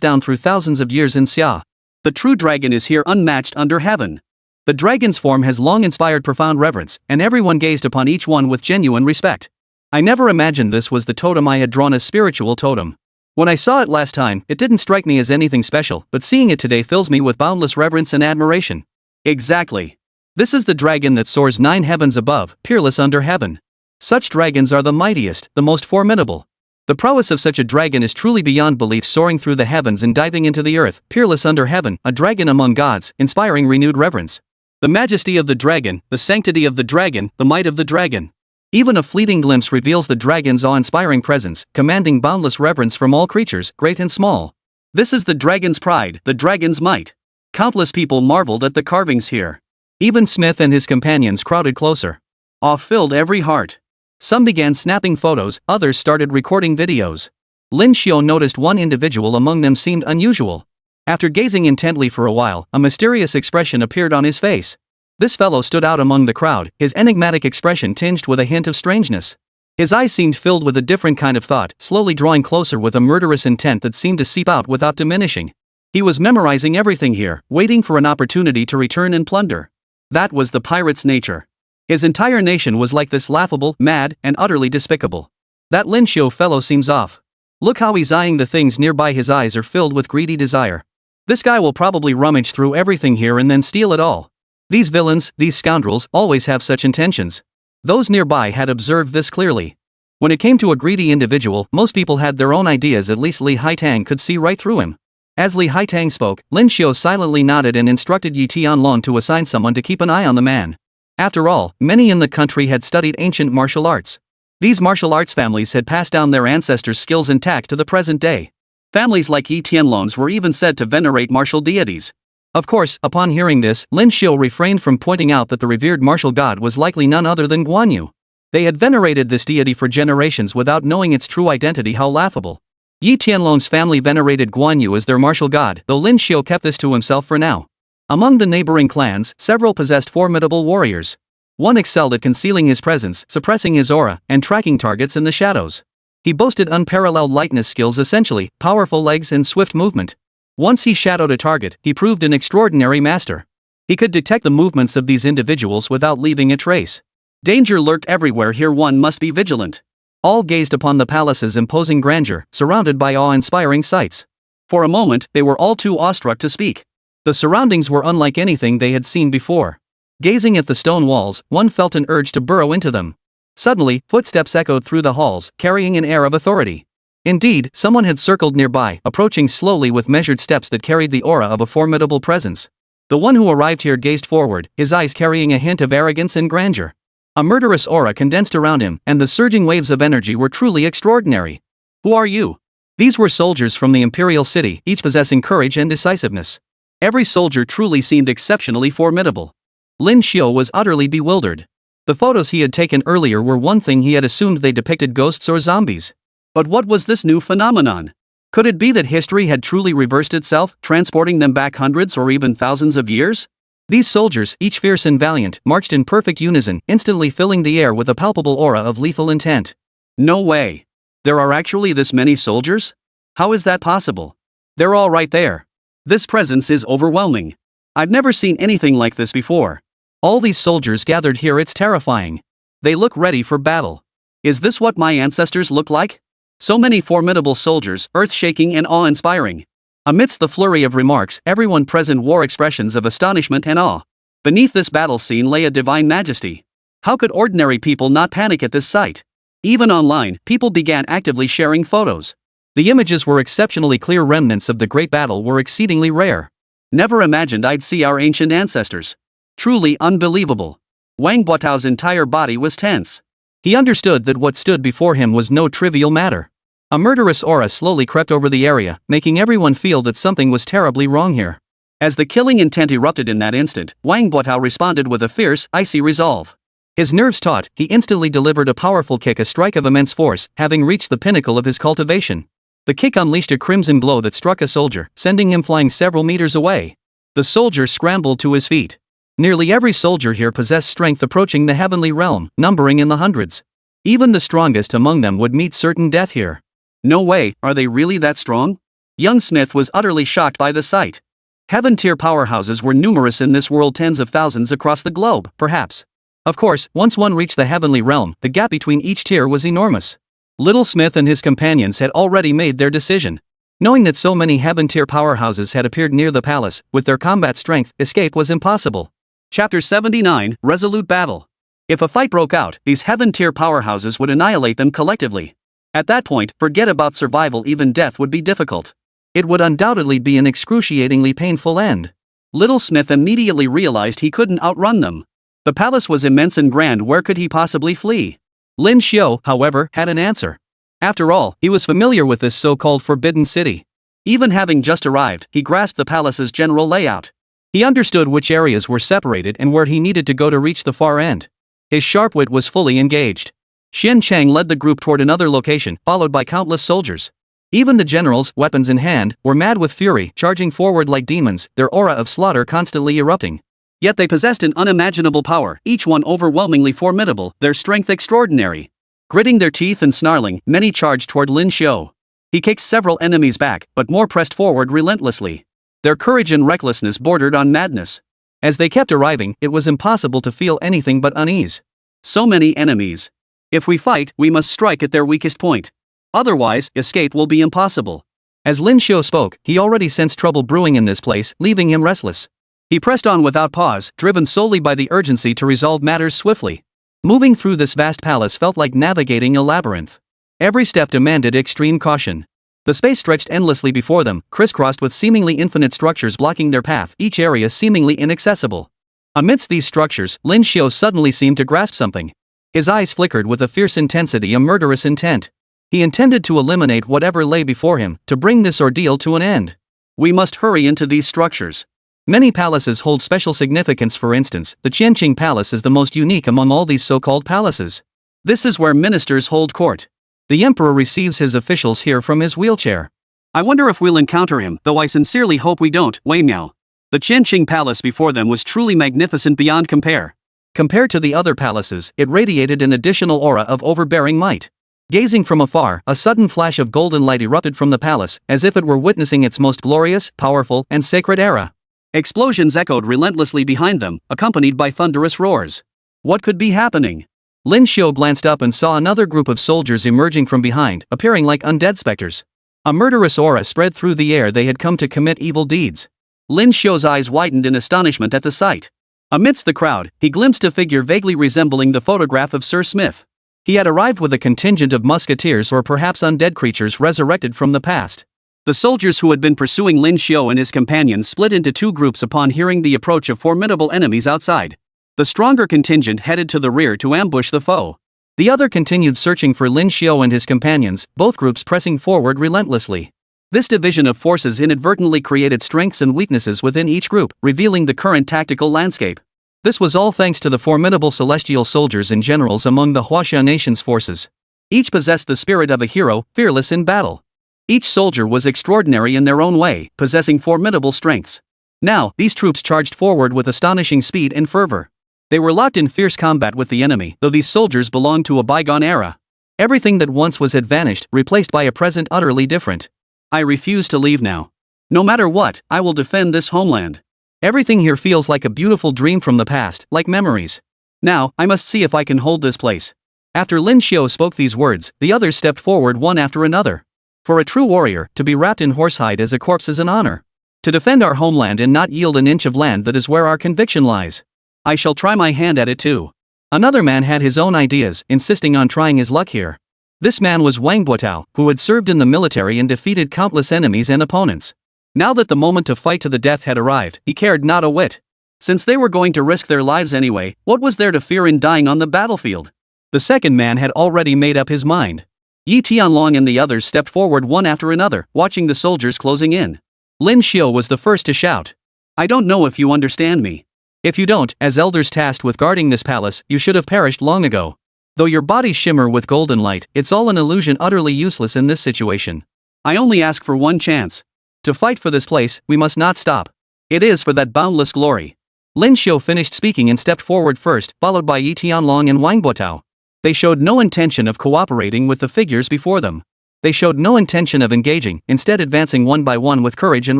down through thousands of years in Xia. The true dragon is here unmatched under heaven. The dragon's form has long inspired profound reverence, and everyone gazed upon each one with genuine respect. I never imagined this was the totem I had drawn as spiritual totem. When I saw it last time, it didn't strike me as anything special, but seeing it today fills me with boundless reverence and admiration. Exactly. This is the dragon that soars 9 heavens above, peerless under heaven. Such dragons are the mightiest, the most formidable. The prowess of such a dragon is truly beyond belief, soaring through the heavens and diving into the earth, peerless under heaven, a dragon among gods, inspiring renewed reverence. The majesty of the dragon, the sanctity of the dragon, the might of the dragon. Even a fleeting glimpse reveals the dragon's awe-inspiring presence, commanding boundless reverence from all creatures, great and small. This is the dragon's pride, the dragon's might. Countless people marveled at the carvings here. Even Smith and his companions crowded closer. Awe filled every heart. Some began snapping photos, others started recording videos. Lin Xiao noticed one individual among them seemed unusual. After gazing intently for a while, a mysterious expression appeared on his face. This fellow stood out among the crowd, his enigmatic expression tinged with a hint of strangeness. His eyes seemed filled with a different kind of thought, slowly drawing closer with a murderous intent that seemed to seep out without diminishing. He was memorizing everything here, waiting for an opportunity to return and plunder. That was the pirate's nature. His entire nation was like this, laughable, mad, and utterly despicable. That Lin Xiao fellow seems off. Look how he's eyeing the things nearby. His eyes are filled with greedy desire. This guy will probably rummage through everything here and then steal it all. These villains, these scoundrels, always have such intentions. Those nearby had observed this clearly. When it came to a greedy individual, most people had their own ideas. At least Li Haitang could see right through him. As Li Haitang spoke, Lin Xiao silently nodded and instructed Yi Tianlong to assign someone to keep an eye on the man. After all, many in the country had studied ancient martial arts. These martial arts families had passed down their ancestors' skills intact to the present day. Families like Yi Tianlong's were even said to venerate martial deities. Of course, upon hearing this, Lin Xiao refrained from pointing out that the revered martial god was likely none other than Guan Yu. They had venerated this deity for generations without knowing its true identity. How laughable. Yi Tianlong's family venerated Guan Yu as their martial god, though Lin Xiao kept this to himself for now. Among the neighboring clans, several possessed formidable warriors. One excelled at concealing his presence, suppressing his aura, and tracking targets in the shadows. He boasted unparalleled lightness skills, essentially, powerful legs and swift movement. Once he shadowed a target, he proved an extraordinary master. He could detect the movements of these individuals without leaving a trace. Danger lurked everywhere here, one must be vigilant. All gazed upon the palace's imposing grandeur, surrounded by awe-inspiring sights. For a moment, they were all too awestruck to speak. The surroundings were unlike anything they had seen before. Gazing at the stone walls, one felt an urge to burrow into them. Suddenly, footsteps echoed through the halls, carrying an air of authority. Indeed, someone had circled nearby, approaching slowly with measured steps that carried the aura of a formidable presence. The one who arrived here gazed forward, his eyes carrying a hint of arrogance and grandeur. A murderous aura condensed around him, and the surging waves of energy were truly extraordinary. Who are you? These were soldiers from the imperial city, each possessing courage and decisiveness. Every soldier truly seemed exceptionally formidable. Lin Xiao was utterly bewildered. The photos he had taken earlier were one thing. He had assumed they depicted ghosts or zombies. But what was this new phenomenon? Could it be that history had truly reversed itself, transporting them back hundreds or even thousands of years? These soldiers, each fierce and valiant, marched in perfect unison, instantly filling the air with a palpable aura of lethal intent. No way. There are actually this many soldiers? How is that possible? They're all right there. This presence is overwhelming. I've never seen anything like this before. All these soldiers gathered here, it's terrifying. They look ready for battle. Is this what my ancestors looked like? So many formidable soldiers, earth-shaking and awe-inspiring. Amidst the flurry of remarks, everyone present wore expressions of astonishment and awe. Beneath this battle scene lay a divine majesty. How could ordinary people not panic at this sight? Even online, people began actively sharing photos. The images were exceptionally clear. Remnants of the great battle were exceedingly rare. Never imagined I'd see our ancient ancestors. Truly unbelievable. Wang Buotao's entire body was tense. He understood that what stood before him was no trivial matter. A murderous aura slowly crept over the area, making everyone feel that something was terribly wrong here. As the killing intent erupted in that instant, Wang Buotao responded with a fierce, icy resolve. His nerves taut, he instantly delivered a powerful kick, a strike of immense force, having reached the pinnacle of his cultivation. The kick unleashed a crimson blow that struck a soldier, sending him flying several meters away. The soldier scrambled to his feet. Nearly every soldier here possessed strength approaching the heavenly realm, numbering in the hundreds. Even the strongest among them would meet certain death here. No way, are they really that strong? Young Smith was utterly shocked by the sight. Heaven-tier powerhouses were numerous in this world, tens of thousands across the globe, perhaps. Of course, once one reached the heavenly realm, the gap between each tier was enormous. Little Smith and his companions had already made their decision. Knowing that so many heaven-tier powerhouses had appeared near the palace, with their combat strength, escape was impossible. Chapter 79, Resolute Battle. If a fight broke out, these heaven-tier powerhouses would annihilate them collectively. At that point, forget about survival, even death would be difficult. It would undoubtedly be an excruciatingly painful end. Little Smith immediately realized he couldn't outrun them. The palace was immense and grand, where could he possibly flee? Lin Xiu, however, had an answer. After all, he was familiar with this so-called Forbidden City. Even having just arrived, he grasped the palace's general layout. He understood which areas were separated and where he needed to go to reach the far end. His sharp wit was fully engaged. Xin Chang led the group toward another location, followed by countless soldiers. Even the generals, weapons in hand, were mad with fury, charging forward like demons, their aura of slaughter constantly erupting. Yet they possessed an unimaginable power, each one overwhelmingly formidable, their strength extraordinary. Gritting their teeth and snarling, many charged toward Lin Xiu. He kicked several enemies back, but more pressed forward relentlessly. Their courage and recklessness bordered on madness. As they kept arriving, it was impossible to feel anything but unease. So many enemies. If we fight, we must strike at their weakest point. Otherwise, escape will be impossible. As Lin Xiu spoke, he already sensed trouble brewing in this place, leaving him restless. He pressed on without pause, driven solely by the urgency to resolve matters swiftly. Moving through this vast palace felt like navigating a labyrinth. Every step demanded extreme caution. The space stretched endlessly before them, crisscrossed with seemingly infinite structures blocking their path, each area seemingly inaccessible. Amidst these structures, Lin Xiu suddenly seemed to grasp something. His eyes flickered with a fierce intensity, a murderous intent. He intended to eliminate whatever lay before him, to bring this ordeal to an end. We must hurry into these structures. Many palaces hold special significance. For instance, the Qianqing Palace is the most unique among all these so-called palaces. This is where ministers hold court. The emperor receives his officials here from his wheelchair. I wonder if we'll encounter him, though I sincerely hope we don't. Wei Miao. The Qianqing Palace before them was truly magnificent beyond compare. Compared to the other palaces, it radiated an additional aura of overbearing might. Gazing from afar, a sudden flash of golden light erupted from the palace, as if it were witnessing its most glorious, powerful, and sacred era. Explosions echoed relentlessly behind them, accompanied by thunderous roars. What could be happening? Lin Xiu glanced up and saw another group of soldiers emerging from behind, appearing like undead specters. A murderous aura spread through the air. They had come to commit evil deeds. Lin Xiu's eyes widened in astonishment at the sight. Amidst the crowd, he glimpsed a figure vaguely resembling the photograph of Sir Smith. He had arrived with a contingent of musketeers, or perhaps undead creatures resurrected from the past. The soldiers who had been pursuing Lin Xiu and his companions split into two groups upon hearing the approach of formidable enemies outside. The stronger contingent headed to the rear to ambush the foe. The other continued searching for Lin Xiu and his companions, both groups pressing forward relentlessly. This division of forces inadvertently created strengths and weaknesses within each group, revealing the current tactical landscape. This was all thanks to the formidable celestial soldiers and generals among the Huaxia nation's forces. Each possessed the spirit of a hero, fearless in battle. Each soldier was extraordinary in their own way, possessing formidable strengths. Now, these troops charged forward with astonishing speed and fervor. They were locked in fierce combat with the enemy, though these soldiers belonged to a bygone era. Everything that once was had vanished, replaced by a present utterly different. I refuse to leave now. No matter what, I will defend this homeland. Everything here feels like a beautiful dream from the past, like memories. Now, I must see if I can hold this place. After Lin Xiu spoke these words, the others stepped forward one after another. For a true warrior, to be wrapped in horsehide as a corpse is an honor. To defend our homeland and not yield an inch of land, that is where our conviction lies. I shall try my hand at it too. Another man had his own ideas, insisting on trying his luck here. This man was Wang Buotao, who had served in the military and defeated countless enemies and opponents. Now that the moment to fight to the death had arrived, he cared not a whit. Since they were going to risk their lives anyway, what was there to fear in dying on the battlefield? The second man had already made up his mind. Yi Tianlong and the others stepped forward one after another, watching the soldiers closing in. Lin Xiu was the first to shout. I don't know if you understand me. If you don't, as elders tasked with guarding this palace, you should have perished long ago. Though your bodies shimmer with golden light, it's all an illusion, utterly useless in this situation. I only ask for one chance. To fight for this place, we must not stop. It is for that boundless glory. Lin Xiu finished speaking and stepped forward first, followed by Yi Tianlong and Wang Buotao. They showed no intention of cooperating with the figures before them. They showed no intention of engaging, instead advancing one by one with courage and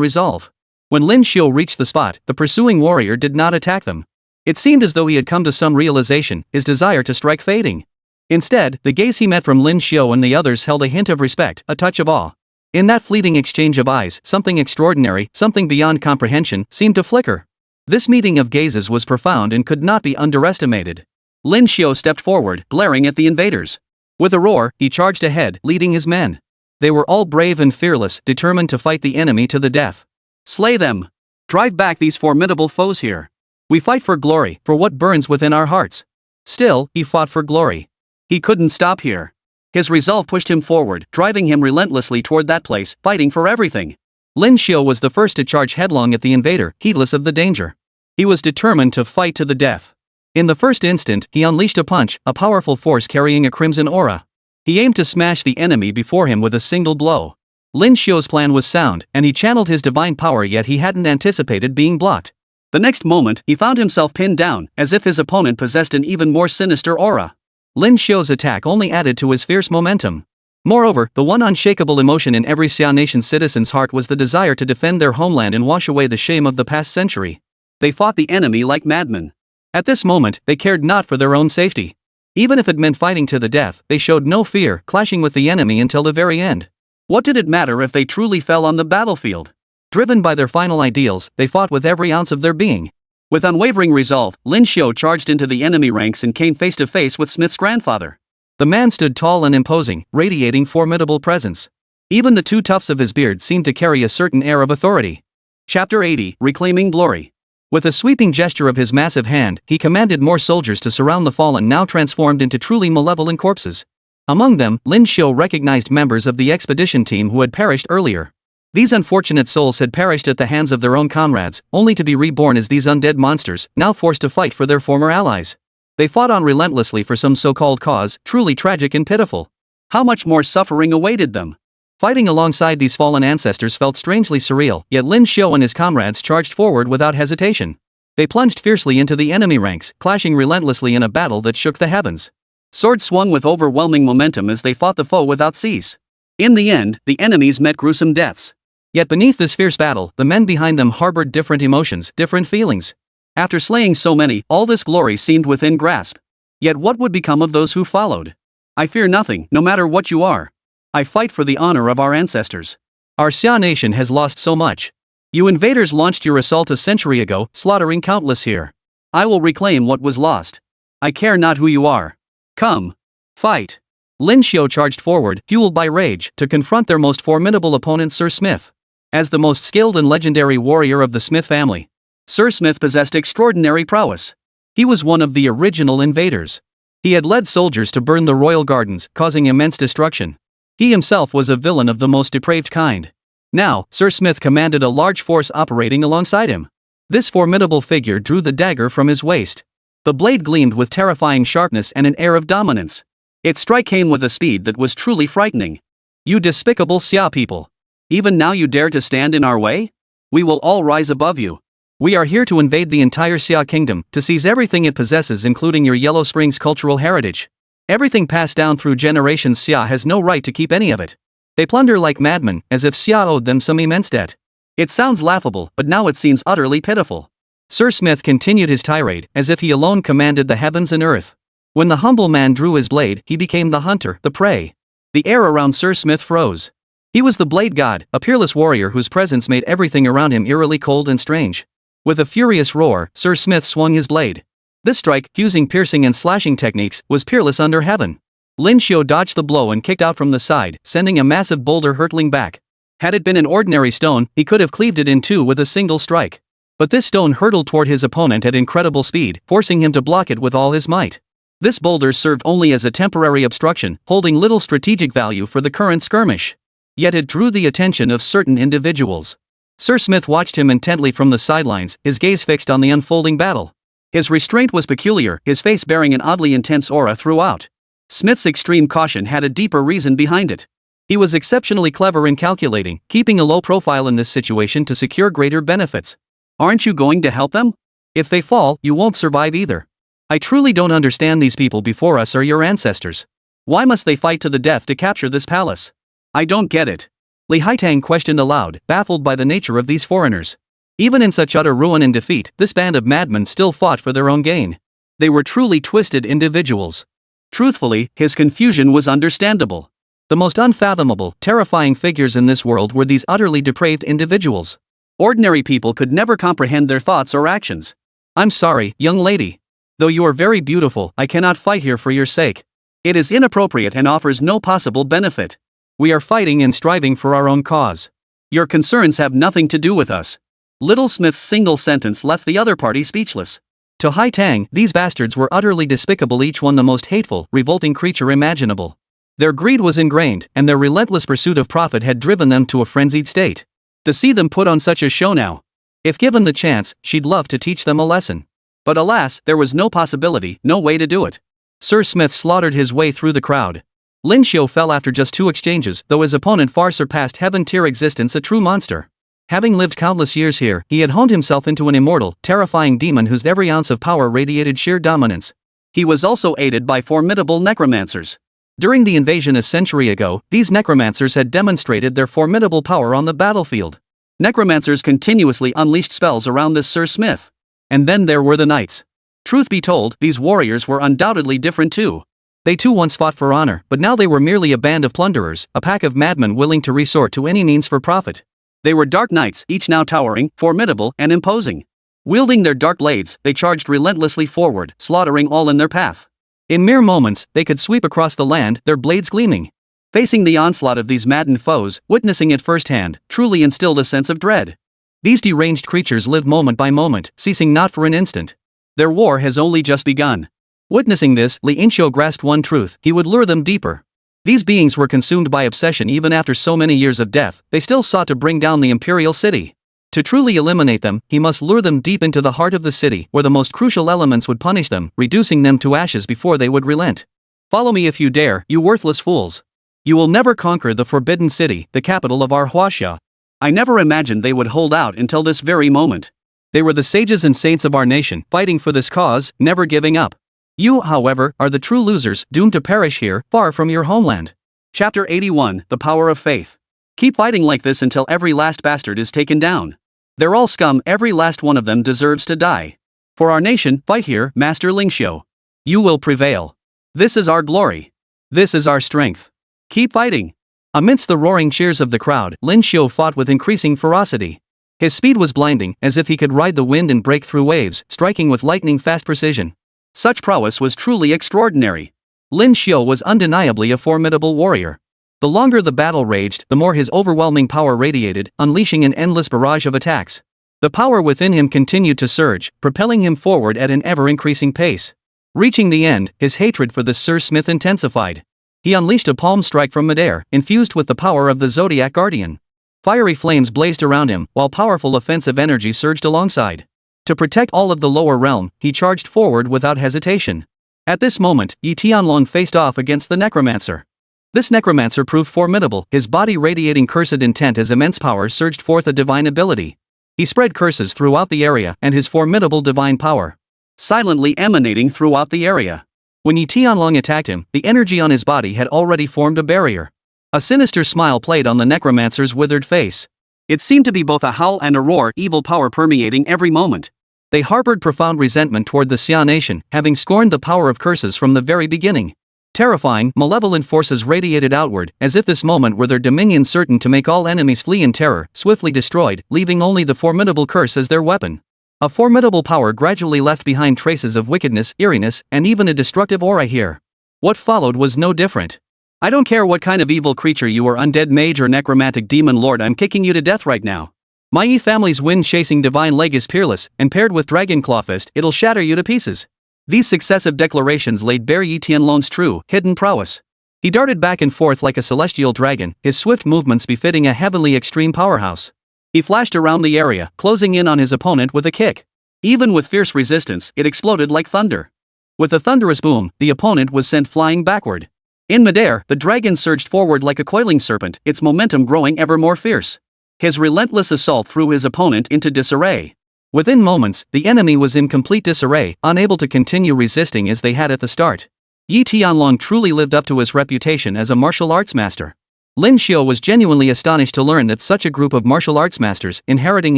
resolve. When Lin Xiu reached the spot, the pursuing warrior did not attack them. It seemed as though he had come to some realization, his desire to strike fading. Instead, the gaze he met from Lin Xiu and the others held a hint of respect, a touch of awe. In that fleeting exchange of eyes, something extraordinary, something beyond comprehension, seemed to flicker. This meeting of gazes was profound and could not be underestimated. Lin Xiu stepped forward, glaring at the invaders. With a roar, he charged ahead, leading his men. They were all brave and fearless, determined to fight the enemy to the death. Slay them! Drive back these formidable foes here. We fight for glory, for what burns within our hearts. Still, he fought for glory. He couldn't stop here. His resolve pushed him forward, driving him relentlessly toward that place, fighting for everything. Lin Xiu was the first to charge headlong at the invader, heedless of the danger. He was determined to fight to the death. In the first instant, he unleashed a punch, a powerful force carrying a crimson aura. He aimed to smash the enemy before him with a single blow. Lin Xiu's plan was sound, and he channeled his divine power, yet he hadn't anticipated being blocked. The next moment, he found himself pinned down, as if his opponent possessed an even more sinister aura. Lin Xiu's attack only added to his fierce momentum. Moreover, the one unshakable emotion in every Xia nation citizen's heart was the desire to defend their homeland and wash away the shame of the past century. They fought the enemy like madmen. At this moment, they cared not for their own safety. Even if it meant fighting to the death, they showed no fear, clashing with the enemy until the very end. What did it matter if they truly fell on the battlefield? Driven by their final ideals, they fought with every ounce of their being. With unwavering resolve, Lin Xiu charged into the enemy ranks and came face to face with Smith's grandfather. The man stood tall and imposing, radiating formidable presence. Even the two tufts of his beard seemed to carry a certain air of authority. Chapter 80, Reclaiming Glory. With a sweeping gesture of his massive hand, he commanded more soldiers to surround the fallen, now transformed into truly malevolent corpses. Among them, Lin Xiu recognized members of the expedition team who had perished earlier. These unfortunate souls had perished at the hands of their own comrades, only to be reborn as these undead monsters, now forced to fight for their former allies. They fought on relentlessly for some so-called cause, truly tragic and pitiful. How much more suffering awaited them? Fighting alongside these fallen ancestors felt strangely surreal, yet Lin Xiu and his comrades charged forward without hesitation. They plunged fiercely into the enemy ranks, clashing relentlessly in a battle that shook the heavens. Swords swung with overwhelming momentum as they fought the foe without cease. In the end, the enemies met gruesome deaths. Yet beneath this fierce battle, the men behind them harbored different emotions, different feelings. After slaying so many, all this glory seemed within grasp. Yet what would become of those who followed? I fear nothing, no matter what you are. I fight for the honor of our ancestors. Our Xia nation has lost so much. You invaders launched your assault a century ago, slaughtering countless here. I will reclaim what was lost. I care not who you are. Come. Fight. Lin Xiu charged forward, fueled by rage, to confront their most formidable opponent, Sir Smith. As the most skilled and legendary warrior of the Smith family, Sir Smith possessed extraordinary prowess. He was one of the original invaders. He had led soldiers to burn the royal gardens, causing immense destruction. He himself was a villain of the most depraved kind. Now, Sir Smith commanded a large force operating alongside him. This formidable figure drew the dagger from his waist. The blade gleamed with terrifying sharpness and an air of dominance. Its strike came with a speed that was truly frightening. You despicable Xia people! Even now you dare to stand in our way? We will all rise above you. We are here to invade the entire Xia Kingdom, to seize everything it possesses, including your Yellow Springs cultural heritage. Everything passed down through generations, Xia has no right to keep any of it. They plunder like madmen, as if Xia owed them some immense debt. It sounds laughable, but now it seems utterly pitiful. Sir Smith continued his tirade, as if he alone commanded the heavens and earth. When the humble man drew his blade, he became the hunter, the prey. The air around Sir Smith froze. He was the blade god, a peerless warrior whose presence made everything around him eerily cold and strange. With a furious roar, Sir Smith swung his blade. This strike, fusing piercing and slashing techniques, was peerless under heaven. Lin Xiu dodged the blow and kicked out from the side, sending a massive boulder hurtling back. Had it been an ordinary stone, he could have cleaved it in two with a single strike. But this stone hurtled toward his opponent at incredible speed, forcing him to block it with all his might. This boulder served only as a temporary obstruction, holding little strategic value for the current skirmish. Yet it drew the attention of certain individuals. Sir Smith watched him intently from the sidelines, his gaze fixed on the unfolding battle. His restraint was peculiar, his face bearing an oddly intense aura throughout. Smith's extreme caution had a deeper reason behind it. He was exceptionally clever in calculating, keeping a low profile in this situation to secure greater benefits. Aren't you going to help them? If they fall, you won't survive either. I truly don't understand. These people before us are your ancestors. Why must they fight to the death to capture this palace? I don't get it. Li Haitang questioned aloud, baffled by the nature of these foreigners. Even in such utter ruin and defeat, this band of madmen still fought for their own gain. They were truly twisted individuals. Truthfully, his confusion was understandable. The most unfathomable, terrifying figures in this world were these utterly depraved individuals. Ordinary people could never comprehend their thoughts or actions. I'm sorry, young lady. Though you are very beautiful, I cannot fight here for your sake. It is inappropriate and offers no possible benefit. We are fighting and striving for our own cause. Your concerns have nothing to do with us. Little Smith's single sentence left the other party speechless. To Hai Tang, these bastards were utterly despicable, each one the most hateful, revolting creature imaginable. Their greed was ingrained, and their relentless pursuit of profit had driven them to a frenzied state. To see them put on such a show now. If given the chance, she'd love to teach them a lesson. But alas, there was no possibility, no way to do it. Sir Smith slaughtered his way through the crowd. Lin Xiu fell after just 2 exchanges, though his opponent far surpassed heaven-tier existence, a true monster. Having lived countless years here, he had honed himself into an immortal, terrifying demon whose every ounce of power radiated sheer dominance. He was also aided by formidable necromancers. During the invasion a century ago, these necromancers had demonstrated their formidable power on the battlefield. Necromancers continuously unleashed spells around this Sir Smith. And then there were the knights. Truth be told, these warriors were undoubtedly different too. They too once fought for honor, but now they were merely a band of plunderers, a pack of madmen willing to resort to any means for profit. They were dark knights, each now towering, formidable, and imposing. Wielding their dark blades, they charged relentlessly forward, slaughtering all in their path. In mere moments, they could sweep across the land, their blades gleaming. Facing the onslaught of these maddened foes, witnessing it firsthand, truly instilled a sense of dread. These deranged creatures live moment by moment, ceasing not for an instant. Their war has only just begun. Witnessing this, Li Yinxiu grasped one truth: he would lure them deeper. These beings were consumed by obsession. Even after so many years of death, they still sought to bring down the imperial city. To truly eliminate them, he must lure them deep into the heart of the city, where the most crucial elements would punish them, reducing them to ashes before they would relent. Follow me if you dare, you worthless fools. You will never conquer the Forbidden City, the capital of our Huaxia. I never imagined they would hold out until this very moment. They were the sages and saints of our nation, fighting for this cause, never giving up. You, however, are the true losers, doomed to perish here, far from your homeland. Chapter 81, The Power of Faith. Keep fighting like this until every last bastard is taken down. They're all scum, every last one of them deserves to die. For our nation, fight here, Master Ling Xiu. You will prevail. This is our glory. This is our strength. Keep fighting. Amidst the roaring cheers of the crowd, Lin Xiu fought with increasing ferocity. His speed was blinding, as if he could ride the wind and break through waves, striking with lightning-fast precision. Such prowess was truly extraordinary. Lin Xiu was undeniably a formidable warrior. The longer the battle raged, the more his overwhelming power radiated, unleashing an endless barrage of attacks. The power within him continued to surge, propelling him forward at an ever-increasing pace. Reaching the end, his hatred for the Sir Smith intensified. He unleashed a palm strike from midair, infused with the power of the Zodiac Guardian. Fiery flames blazed around him, while powerful offensive energy surged alongside. To protect all of the lower realm, he charged forward without hesitation. At this moment, Yi Tianlong faced off against the necromancer. This necromancer proved formidable, his body radiating cursed intent as immense power surged forth a divine ability. He spread curses throughout the area, and his formidable divine power silently emanating throughout the area. When Yi Tianlong attacked him, the energy on his body had already formed a barrier. A sinister smile played on the necromancer's withered face. It seemed to be both a howl and a roar, evil power permeating every moment. They harbored profound resentment toward the Xia nation, having scorned the power of curses from the very beginning. Terrifying, malevolent forces radiated outward, as if this moment were their dominion, certain to make all enemies flee in terror, swiftly destroyed, leaving only the formidable curse as their weapon. A formidable power gradually left behind traces of wickedness, eeriness, and even a destructive aura here. What followed was no different. I don't care what kind of evil creature you are, undead mage or necromantic demon lord, I'm kicking you to death right now. My Yi family's wind-chasing divine leg is peerless, and paired with Dragon Clawfist, it'll shatter you to pieces. These successive declarations laid bare Yi Tianlong's true, hidden prowess. He darted back and forth like a celestial dragon, his swift movements befitting a heavenly extreme powerhouse. He flashed around the area, closing in on his opponent with a kick. Even with fierce resistance, it exploded like thunder. With a thunderous boom, the opponent was sent flying backward. In midair, the dragon surged forward like a coiling serpent, its momentum growing ever more fierce. His relentless assault threw his opponent into disarray. Within moments, the enemy was in complete disarray, unable to continue resisting as they had at the start. Yi Tianlong truly lived up to his reputation as a martial arts master. Lin Xiu was genuinely astonished to learn that such a group of martial arts masters, inheriting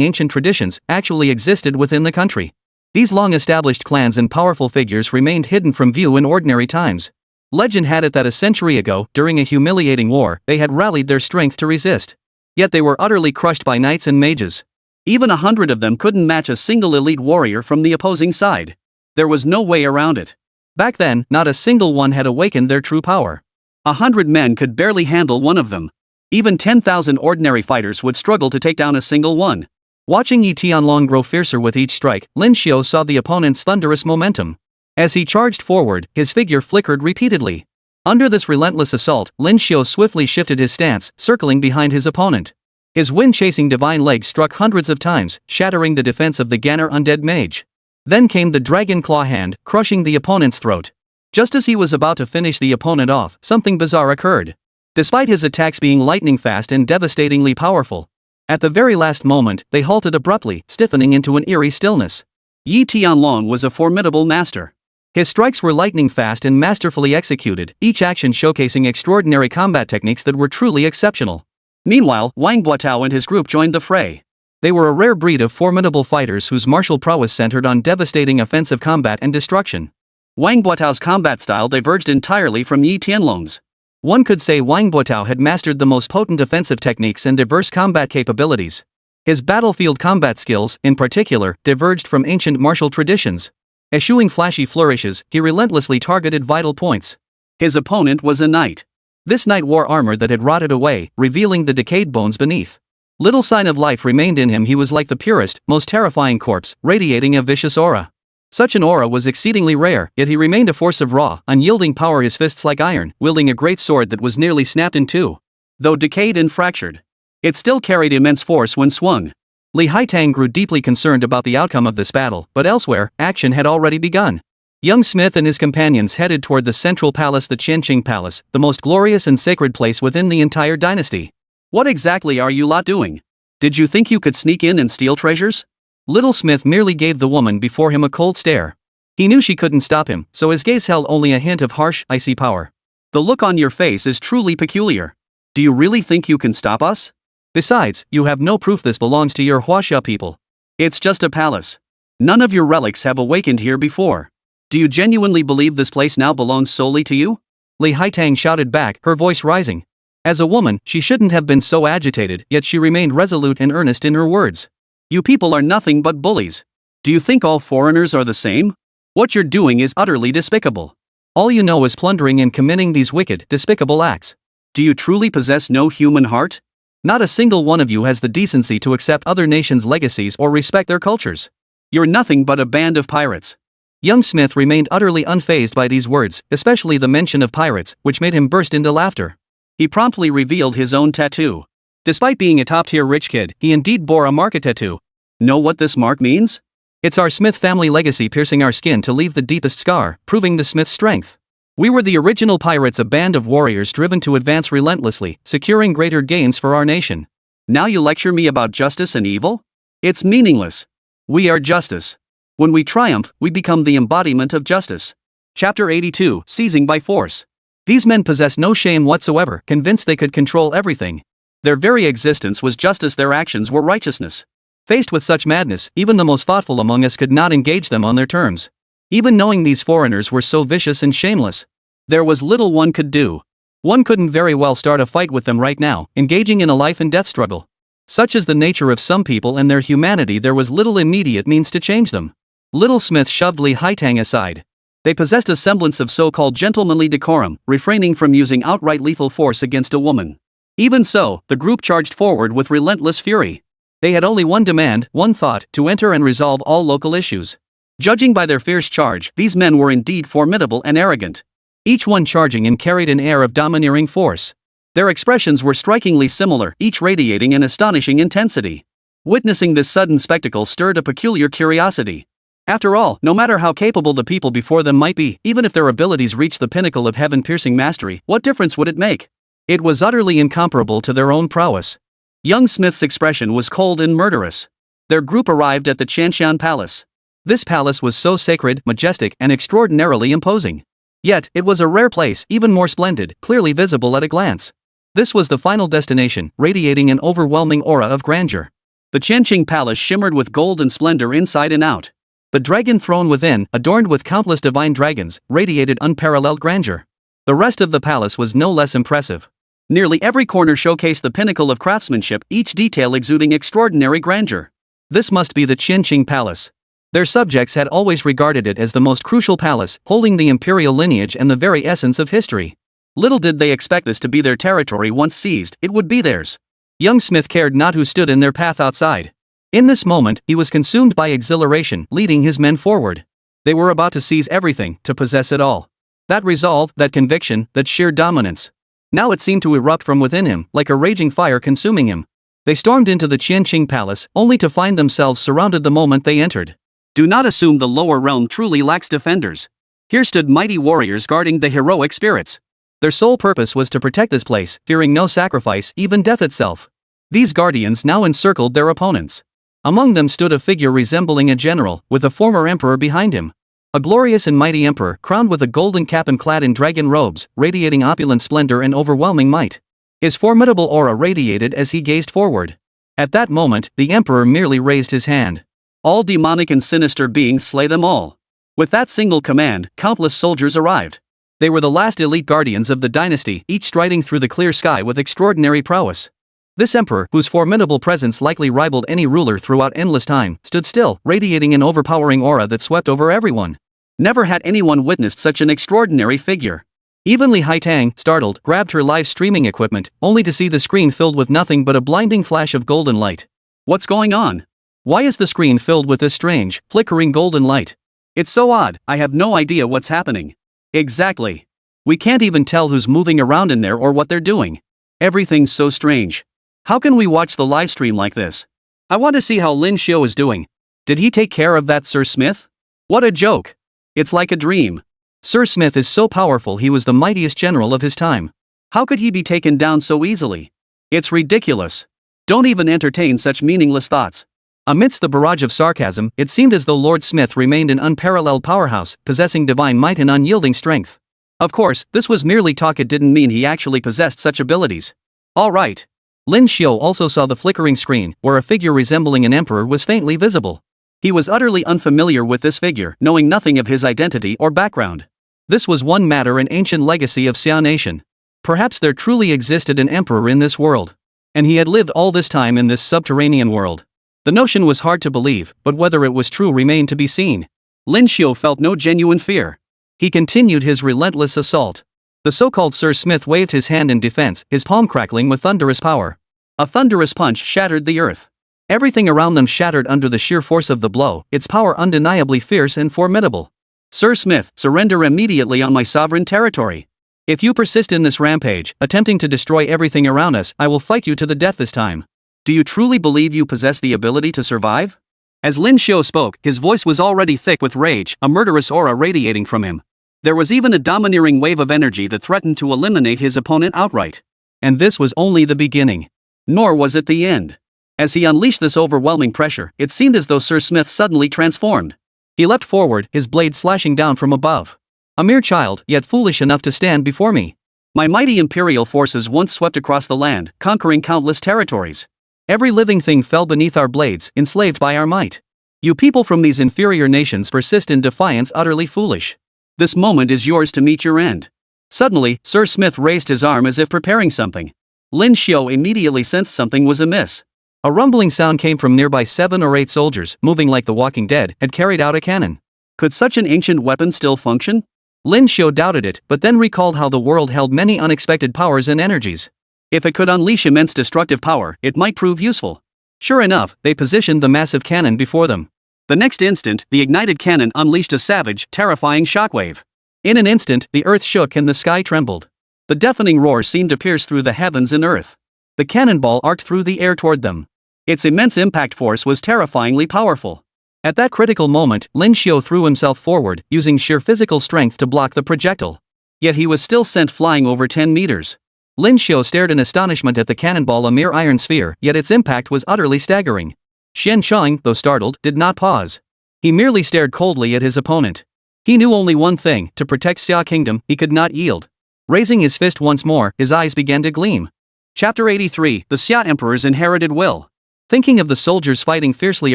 ancient traditions, actually existed within the country. These long-established clans and powerful figures remained hidden from view in ordinary times. Legend had it that a century ago, during a humiliating war, they had rallied their strength to resist. Yet they were utterly crushed by knights and mages. Even 100 of them couldn't match a single elite warrior from the opposing side. There was no way around it. Back then, not a single one had awakened their true power. 100 men could barely handle one of them. Even 10,000 ordinary fighters would struggle to take down a single one. Watching Yi Tianlong grow fiercer with each strike, Lin Xiu saw the opponent's thunderous momentum. As he charged forward, his figure flickered repeatedly. Under this relentless assault, Lin Xiu swiftly shifted his stance, circling behind his opponent. His wind-chasing divine legs struck hundreds of times, shattering the defense of the Ganner undead mage. Then came the dragon claw hand, crushing the opponent's throat. Just as he was about to finish the opponent off, something bizarre occurred. Despite his attacks being lightning fast and devastatingly powerful, at the very last moment, they halted abruptly, stiffening into an eerie stillness. Yi Tianlong was a formidable master. His strikes were lightning fast and masterfully executed, each action showcasing extraordinary combat techniques that were truly exceptional. Meanwhile, Wang Buotao and his group joined the fray. They were a rare breed of formidable fighters whose martial prowess centered on devastating offensive combat and destruction. Wang Buotao's combat style diverged entirely from Yi Tianlong's. One could say Wang Buotao had mastered the most potent offensive techniques and diverse combat capabilities. His battlefield combat skills, in particular, diverged from ancient martial traditions. Eschewing flashy flourishes, he relentlessly targeted vital points. His opponent was a knight. This knight wore armor that had rotted away, revealing the decayed bones beneath. Little sign of life remained in him. He was like the purest, most terrifying corpse, radiating a vicious aura. Such an aura was exceedingly rare, yet he remained a force of raw, unyielding power, his fists like iron, wielding a great sword that was nearly snapped in two. Though decayed and fractured, it still carried immense force when swung. Li Haitang grew deeply concerned about the outcome of this battle, but elsewhere, action had already begun. Young Smith and his companions headed toward the central palace, the Qianqing Palace, the most glorious and sacred place within the entire dynasty. What exactly are you lot doing? Did you think you could sneak in and steal treasures? Little Smith merely gave the woman before him a cold stare. He knew she couldn't stop him, so his gaze held only a hint of harsh, icy power. The look on your face is truly peculiar. Do you really think you can stop us? Besides, you have no proof this belongs to your Huaxia people. It's just a palace. None of your relics have awakened here before. Do you genuinely believe this place now belongs solely to you? Li Haitang shouted back, her voice rising. As a woman, she shouldn't have been so agitated, yet she remained resolute and earnest in her words. You people are nothing but bullies. Do you think all foreigners are the same? What you're doing is utterly despicable. All you know is plundering and committing these wicked, despicable acts. Do you truly possess no human heart? Not a single one of you has the decency to accept other nations' legacies or respect their cultures. You're nothing but a band of pirates. Young Smith remained utterly unfazed by these words, especially the mention of pirates, which made him burst into laughter. He promptly revealed his own tattoo. Despite being a top-tier rich kid, he indeed bore a mark tattoo. Know what this mark means? It's our Smith family legacy piercing our skin to leave the deepest scar, proving the Smith's strength. We were the original pirates, a band of warriors driven to advance relentlessly, securing greater gains for our nation. Now you lecture me about justice and evil? It's meaningless. We are justice. When we triumph, we become the embodiment of justice. Chapter 82, Seizing by Force. These men possess no shame whatsoever, convinced they could control everything. Their very existence was justice, their actions were righteousness. Faced with such madness, even the most thoughtful among us could not engage them on their terms. Even knowing these foreigners were so vicious and shameless, there was little one could do. One couldn't very well start a fight with them right now, engaging in a life and death struggle. Such is the nature of some people and their humanity, there was little immediate means to change them. Little Smith shoved Li Haitang aside. They possessed a semblance of so-called gentlemanly decorum, refraining from using outright lethal force against a woman. Even so, the group charged forward with relentless fury. They had only one demand, one thought, to enter and resolve all local issues. Judging by their fierce charge, these men were indeed formidable and arrogant. Each one charging and carried an air of domineering force. Their expressions were strikingly similar, each radiating an astonishing intensity. Witnessing this sudden spectacle stirred a peculiar curiosity. After all, no matter how capable the people before them might be, even if their abilities reached the pinnacle of heaven-piercing mastery, what difference would it make? It was utterly incomparable to their own prowess. Young Smith's expression was cold and murderous. Their group arrived at the Qianqian Palace. This palace was so sacred, majestic, and extraordinarily imposing. Yet, it was a rare place, even more splendid, clearly visible at a glance. This was the final destination, radiating an overwhelming aura of grandeur. The Qianqing Palace shimmered with gold and splendor inside and out. The dragon throne within, adorned with countless divine dragons, radiated unparalleled grandeur. The rest of the palace was no less impressive. Nearly every corner showcased the pinnacle of craftsmanship, each detail exuding extraordinary grandeur. This must be the Qin Palace. Their subjects had always regarded it as the most crucial palace, holding the imperial lineage and the very essence of history. Little did they expect this to be their territory. Once seized, it would be theirs. Young Smith cared not who stood in their path outside. In this moment, he was consumed by exhilaration, leading his men forward. They were about to seize everything, to possess it all. That resolve, that conviction, that sheer dominance. Now it seemed to erupt from within him, like a raging fire consuming him. They stormed into the Qin Palace, only to find themselves surrounded the moment they entered. Do not assume the lower realm truly lacks defenders. Here stood mighty warriors guarding the heroic spirits. Their sole purpose was to protect this place, fearing no sacrifice, even death itself. These guardians now encircled their opponents. Among them stood a figure resembling a general, with a former emperor behind him. A glorious and mighty emperor, crowned with a golden cap and clad in dragon robes, radiating opulent splendor and overwhelming might. His formidable aura radiated as he gazed forward. At that moment, the emperor merely raised his hand. All demonic and sinister beings, slay them all. With that single command, countless soldiers arrived. They were the last elite guardians of the dynasty, each striding through the clear sky with extraordinary prowess. This emperor, whose formidable presence likely rivaled any ruler throughout endless time, stood still, radiating an overpowering aura that swept over everyone. Never had anyone witnessed such an extraordinary figure. Even Li Haitang, startled, grabbed her live streaming equipment, only to see the screen filled with nothing but a blinding flash of golden light. What's going on? Why is the screen filled with this strange, flickering golden light? It's so odd, I have no idea what's happening. Exactly. We can't even tell who's moving around in there or what they're doing. Everything's so strange. How can we watch the live stream like this? I want to see how Lin Xiu is doing. Did he take care of that Sir Smith? What a joke. It's like a dream. Sir Smith is so powerful, he was the mightiest general of his time. How could he be taken down so easily? It's ridiculous. Don't even entertain such meaningless thoughts. Amidst the barrage of sarcasm, it seemed as though Lord Smith remained an unparalleled powerhouse, possessing divine might and unyielding strength. Of course, this was merely talk, it didn't mean he actually possessed such abilities. Alright. Lin Xiu also saw the flickering screen, where a figure resembling an emperor was faintly visible. He was utterly unfamiliar with this figure, knowing nothing of his identity or background. This was one matter, an ancient legacy of Xia Nation. Perhaps there truly existed an emperor in this world. And he had lived all this time in this subterranean world. The notion was hard to believe, but whether it was true remained to be seen. Lin Xiu felt no genuine fear. He continued his relentless assault. The so-called Sir Smith waved his hand in defense, his palm crackling with thunderous power. A thunderous punch shattered the earth. Everything around them shattered under the sheer force of the blow, its power undeniably fierce and formidable. Sir Smith, surrender immediately on my sovereign territory. If you persist in this rampage, attempting to destroy everything around us, I will fight you to the death this time. Do you truly believe you possess the ability to survive? As Lin Xiu spoke, his voice was already thick with rage, a murderous aura radiating from him. There was even a domineering wave of energy that threatened to eliminate his opponent outright. And this was only the beginning. Nor was it the end. As he unleashed this overwhelming pressure, it seemed as though Sir Smith suddenly transformed. He leapt forward, his blade slashing down from above. A mere child, yet foolish enough to stand before me. My mighty imperial forces once swept across the land, conquering countless territories. Every living thing fell beneath our blades, enslaved by our might. You people from these inferior nations persist in defiance, utterly foolish. This moment is yours to meet your end. Suddenly, Sir Smith raised his arm as if preparing something. Lin Xiu immediately sensed something was amiss. A rumbling sound came from nearby. 7 or 8 soldiers, moving like the Walking Dead, had carried out a cannon. Could such an ancient weapon still function? Lin Xiu doubted it, but then recalled how the world held many unexpected powers and energies. If it could unleash immense destructive power, it might prove useful. Sure enough, they positioned the massive cannon before them. The next instant, the ignited cannon unleashed a savage, terrifying shockwave. In an instant, the earth shook and the sky trembled. The deafening roar seemed to pierce through the heavens and earth. The cannonball arced through the air toward them. Its immense impact force was terrifyingly powerful. At that critical moment, Lin Xiu threw himself forward, using sheer physical strength to block the projectile. Yet he was still sent flying over 10 meters. Lin Xiu stared in astonishment at the cannonball, a mere iron sphere, yet its impact was utterly staggering. Xian Shang, though startled, did not pause. He merely stared coldly at his opponent. He knew only one thing: to protect Xia Kingdom, he could not yield. Raising his fist once more, his eyes began to gleam. Chapter 83, The Xia Emperor's Inherited Will. Thinking of the soldiers fighting fiercely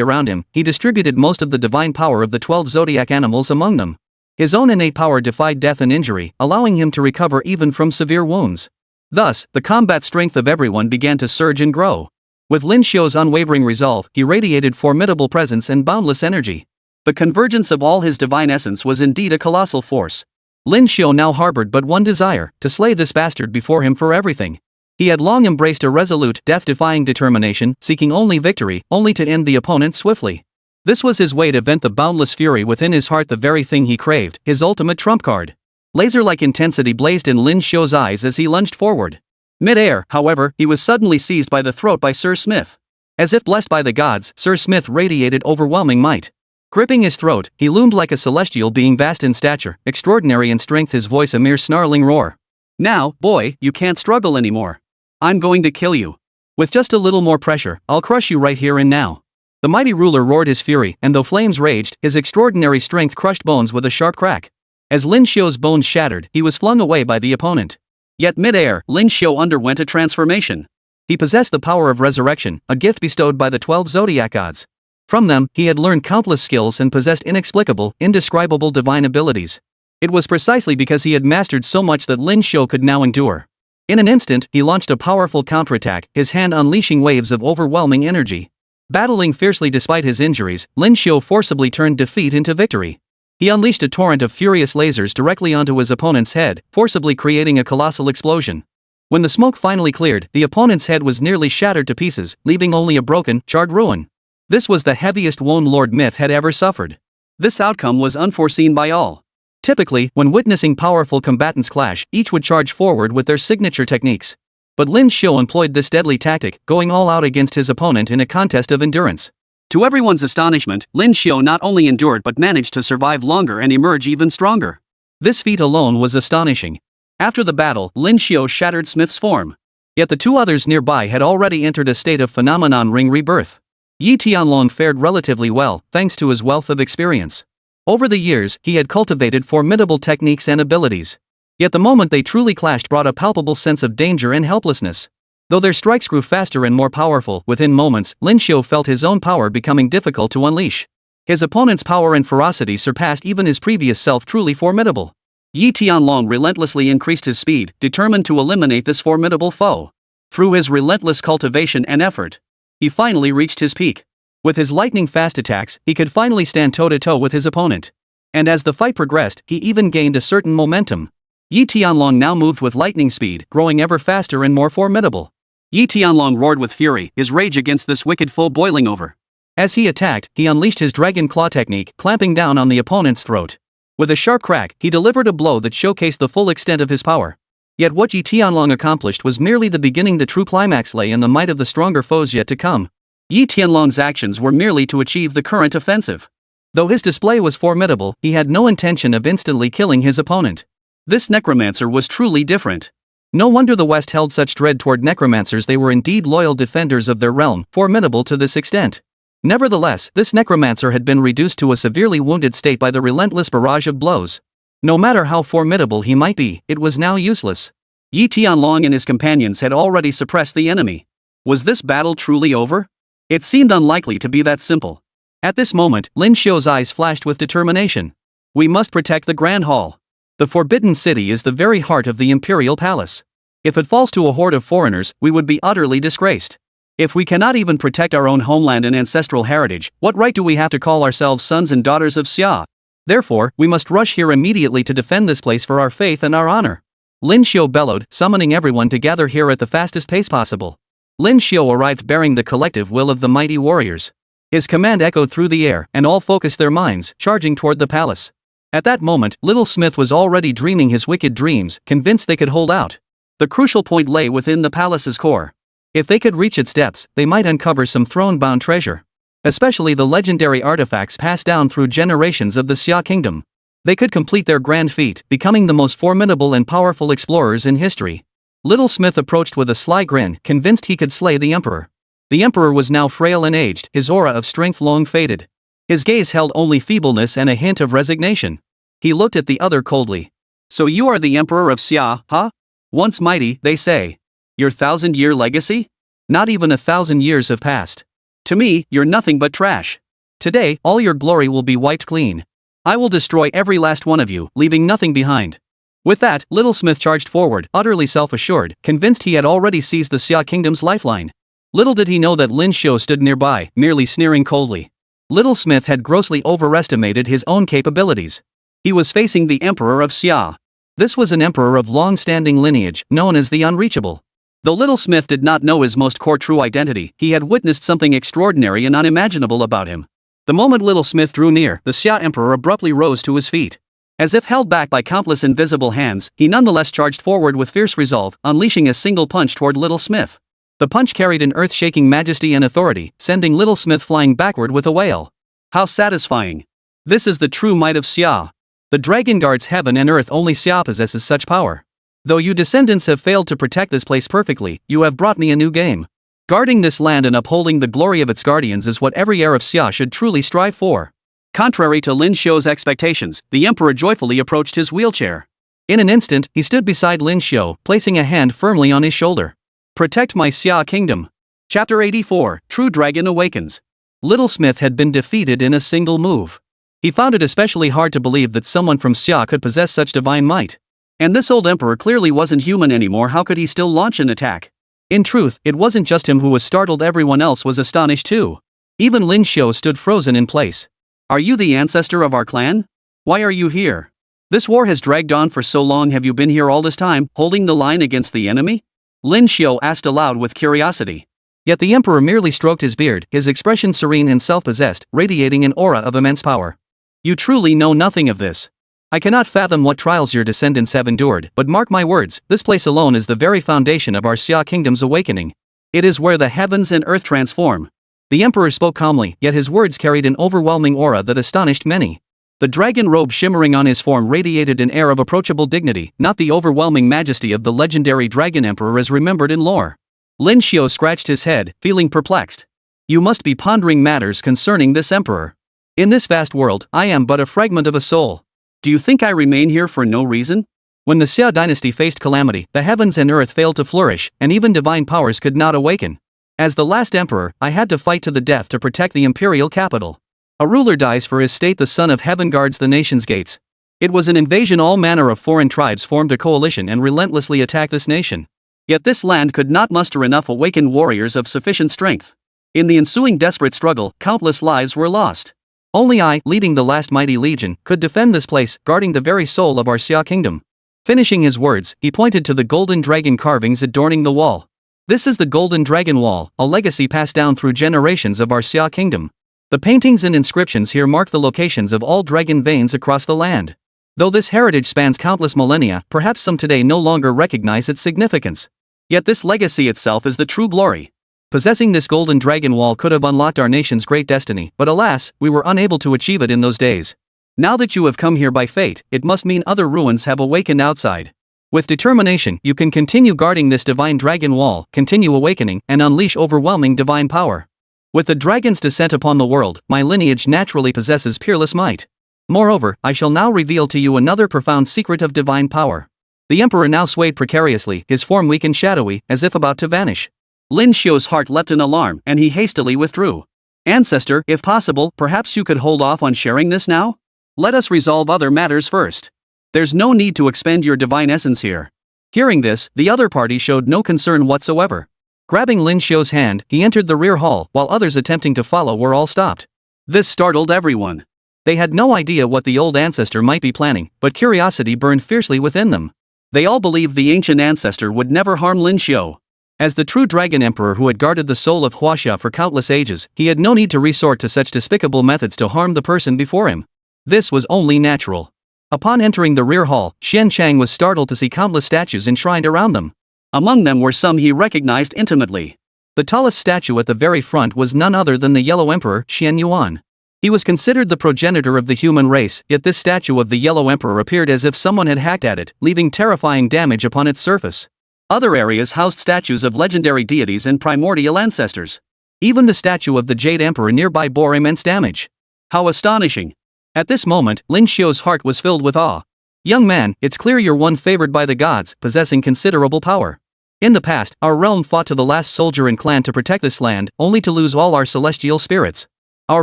around him, he distributed most of the divine power of the 12 zodiac animals among them. His own innate power defied death and injury, allowing him to recover even from severe wounds. Thus, the combat strength of everyone began to surge and grow. With Lin Xiu's unwavering resolve, he radiated formidable presence and boundless energy. The convergence of all his divine essence was indeed a colossal force. Lin Xiu now harbored but one desire, to slay this bastard before him for everything. He had long embraced a resolute, death-defying determination, seeking only victory, only to end the opponent swiftly. This was his way to vent the boundless fury within his heart, the very thing he craved, his ultimate trump card. Laser-like intensity blazed in Lin Xiu's eyes as he lunged forward. Mid-air, however, he was suddenly seized by the throat by Sir Smith. As if blessed by the gods, Sir Smith radiated overwhelming might. Gripping his throat, he loomed like a celestial being, vast in stature, extraordinary in strength, his voice a mere snarling roar. Now, boy, you can't struggle anymore. I'm going to kill you. With just a little more pressure, I'll crush you right here and now. The mighty ruler roared his fury, and though flames raged, his extraordinary strength crushed bones with a sharp crack. As Lin Xiu's bones shattered, he was flung away by the opponent. Yet mid-air, Lin Xiu underwent a transformation. He possessed the power of resurrection, a gift bestowed by the 12 zodiac gods. From them, he had learned countless skills and possessed inexplicable, indescribable divine abilities. It was precisely because he had mastered so much that Lin Xiu could now endure. In an instant, he launched a powerful counterattack, his hand unleashing waves of overwhelming energy. Battling fiercely despite his injuries, Lin Xiu forcibly turned defeat into victory. He unleashed a torrent of furious lasers directly onto his opponent's head, forcibly creating a colossal explosion. When the smoke finally cleared, the opponent's head was nearly shattered to pieces, leaving only a broken, charred ruin. This was the heaviest wound Lord Myth had ever suffered. This outcome was unforeseen by all. Typically, when witnessing powerful combatants clash, each would charge forward with their signature techniques. But Lin Xiu employed this deadly tactic, going all out against his opponent in a contest of endurance. To everyone's astonishment, Lin Xiu not only endured but managed to survive longer and emerge even stronger. This feat alone was astonishing. After the battle, Lin Xiu shattered Smith's form. Yet the two others nearby had already entered a state of phenomenon ring rebirth. Yi Tianlong fared relatively well, thanks to his wealth of experience. Over the years, he had cultivated formidable techniques and abilities. Yet the moment they truly clashed brought a palpable sense of danger and helplessness. Though their strikes grew faster and more powerful, within moments, Lin Xiu felt his own power becoming difficult to unleash. His opponent's power and ferocity surpassed even his previous self, truly formidable. Yi Tianlong relentlessly increased his speed, determined to eliminate this formidable foe. Through his relentless cultivation and effort, he finally reached his peak. With his lightning-fast attacks, he could finally stand toe-to-toe with his opponent. And as the fight progressed, he even gained a certain momentum. Yi Tianlong now moved with lightning speed, growing ever faster and more formidable. Yi Tianlong roared with fury, his rage against this wicked foe boiling over. As he attacked, he unleashed his dragon claw technique, clamping down on the opponent's throat. With a sharp crack, he delivered a blow that showcased the full extent of his power. Yet what Yi Tianlong accomplished was merely the beginning. The true climax lay in the might of the stronger foes yet to come. Yi Tianlong's actions were merely to achieve the current offensive. Though his display was formidable, he had no intention of instantly killing his opponent. This necromancer was truly different. No wonder the West held such dread toward necromancers. They were indeed loyal defenders of their realm, formidable to this extent. Nevertheless, this necromancer had been reduced to a severely wounded state by the relentless barrage of blows. No matter how formidable he might be, it was now useless. Yi Tianlong and his companions had already suppressed the enemy. Was this battle truly over? It seemed unlikely to be that simple. At this moment, Lin Xiu's eyes flashed with determination. We must protect the Grand Hall. The Forbidden City is the very heart of the Imperial Palace. If it falls to a horde of foreigners, we would be utterly disgraced. If we cannot even protect our own homeland and ancestral heritage, what right do we have to call ourselves sons and daughters of Xia? Therefore, we must rush here immediately to defend this place for our faith and our honor. Lin Xiu bellowed, summoning everyone to gather here at the fastest pace possible. Lin Xiu arrived bearing the collective will of the mighty warriors. His command echoed through the air, and all focused their minds, charging toward the palace. At that moment, Little Smith was already dreaming his wicked dreams, convinced they could hold out. The crucial point lay within the palace's core. If they could reach its depths, they might uncover some throne-bound treasure. Especially the legendary artifacts passed down through generations of the Xia Kingdom. They could complete their grand feat, becoming the most formidable and powerful explorers in history. Little Smith approached with a sly grin, convinced he could slay the Emperor. The Emperor was now frail and aged, his aura of strength long faded. His gaze held only feebleness and a hint of resignation. He looked at the other coldly. So you are the Emperor of Xia, huh? Once mighty, they say. Your 1,000-year legacy? Not even 1,000 years have passed. To me, you're nothing but trash. Today, all your glory will be wiped clean. I will destroy every last one of you, leaving nothing behind. With that, Little Smith charged forward, utterly self-assured, convinced he had already seized the Xia Kingdom's lifeline. Little did he know that Lin Xiu stood nearby, merely sneering coldly. Little Smith had grossly overestimated his own capabilities. He was facing the Emperor of Xia. This was an emperor of long-standing lineage, known as the Unreachable. Though Little Smith did not know his most core true identity, he had witnessed something extraordinary and unimaginable about him. The moment Little Smith drew near, the Xia Emperor abruptly rose to his feet. As if held back by countless invisible hands, he nonetheless charged forward with fierce resolve, unleashing a single punch toward Little Smith. The punch carried an earth-shaking majesty and authority, sending Little Smith flying backward with a wail. How satisfying! This is the true might of Xia. The dragon guards heaven and earth, only Xia possesses such power. Though you descendants have failed to protect this place perfectly, you have brought me a new game. Guarding this land and upholding the glory of its guardians is what every heir of Xia should truly strive for. Contrary to Lin Xiu's expectations, the emperor joyfully approached his wheelchair. In an instant, he stood beside Lin Xiu, placing a hand firmly on his shoulder. Protect my Xia Kingdom. Chapter 84, True Dragon Awakens. Little Smith had been defeated in a single move. He found it especially hard to believe that someone from Xia could possess such divine might. And this old emperor clearly wasn't human anymore. How could he still launch an attack? In truth, it wasn't just him who was startled, everyone else was astonished too. Even Lin Xiu stood frozen in place. Are you the ancestor of our clan? Why are you here? This war has dragged on for so long. Have you been here all this time, holding the line against the enemy? Lin Xiu asked aloud with curiosity. Yet the emperor merely stroked his beard, his expression serene and self-possessed, radiating an aura of immense power. You truly know nothing of this. I cannot fathom what trials your descendants have endured, but mark my words, this place alone is the very foundation of our Xia Kingdom's awakening. It is where the heavens and earth transform. The emperor spoke calmly, yet his words carried an overwhelming aura that astonished many. The dragon robe shimmering on his form radiated an air of approachable dignity, not the overwhelming majesty of the legendary dragon emperor as remembered in lore. Lin Xiu scratched his head, feeling perplexed. You must be pondering matters concerning this emperor. In this vast world, I am but a fragment of a soul. Do you think I remain here for no reason? When the Xia dynasty faced calamity, the heavens and earth failed to flourish, and even divine powers could not awaken. As the last emperor, I had to fight to the death to protect the imperial capital. A ruler dies for his state, the son of heaven guards the nation's gates. It was an invasion. All manner of foreign tribes formed a coalition and relentlessly attacked this nation. Yet this land could not muster enough awakened warriors of sufficient strength. In the ensuing desperate struggle, countless lives were lost. Only I, leading the last mighty legion, could defend this place, guarding the very soul of our Xia Kingdom. Finishing his words, he pointed to the golden dragon carvings adorning the wall. This is the Golden Dragon Wall, a legacy passed down through generations of our Xia Kingdom. The paintings and inscriptions here mark the locations of all dragon veins across the land. Though this heritage spans countless millennia, perhaps some today no longer recognize its significance. Yet this legacy itself is the true glory. Possessing this Golden Dragon Wall could have unlocked our nation's great destiny, but alas, we were unable to achieve it in those days. Now that you have come here by fate, it must mean other ruins have awakened outside. With determination, you can continue guarding this divine dragon wall, continue awakening, and unleash overwhelming divine power. With the dragon's descent upon the world, my lineage naturally possesses peerless might. Moreover, I shall now reveal to you another profound secret of divine power. The emperor now swayed precariously, his form weak and shadowy, as if about to vanish. Lin Xiu's heart leapt in alarm, and he hastily withdrew. Ancestor, if possible, perhaps you could hold off on sharing this now? Let us resolve other matters first. There's no need to expend your divine essence here. Hearing this, the other party showed no concern whatsoever. Grabbing Lin Xiu's hand, he entered the rear hall, while others attempting to follow were all stopped. This startled everyone. They had no idea what the old ancestor might be planning, but curiosity burned fiercely within them. They all believed the ancient ancestor would never harm Lin Xiu. As the true dragon emperor who had guarded the soul of Huaxia for countless ages, he had no need to resort to such despicable methods to harm the person before him. This was only natural. Upon entering the rear hall, Xian Chang was startled to see countless statues enshrined around them. Among them were some he recognized intimately. The tallest statue at the very front was none other than the Yellow Emperor, Xian Yuan. He was considered the progenitor of the human race, yet this statue of the Yellow Emperor appeared as if someone had hacked at it, leaving terrifying damage upon its surface. Other areas housed statues of legendary deities and primordial ancestors. Even the statue of the Jade Emperor nearby bore immense damage. How astonishing! At this moment, Lin Xiu's heart was filled with awe. Young man, it's clear you're one favored by the gods, possessing considerable power. In the past, our realm fought to the last soldier and clan to protect this land, only to lose all our celestial spirits. Our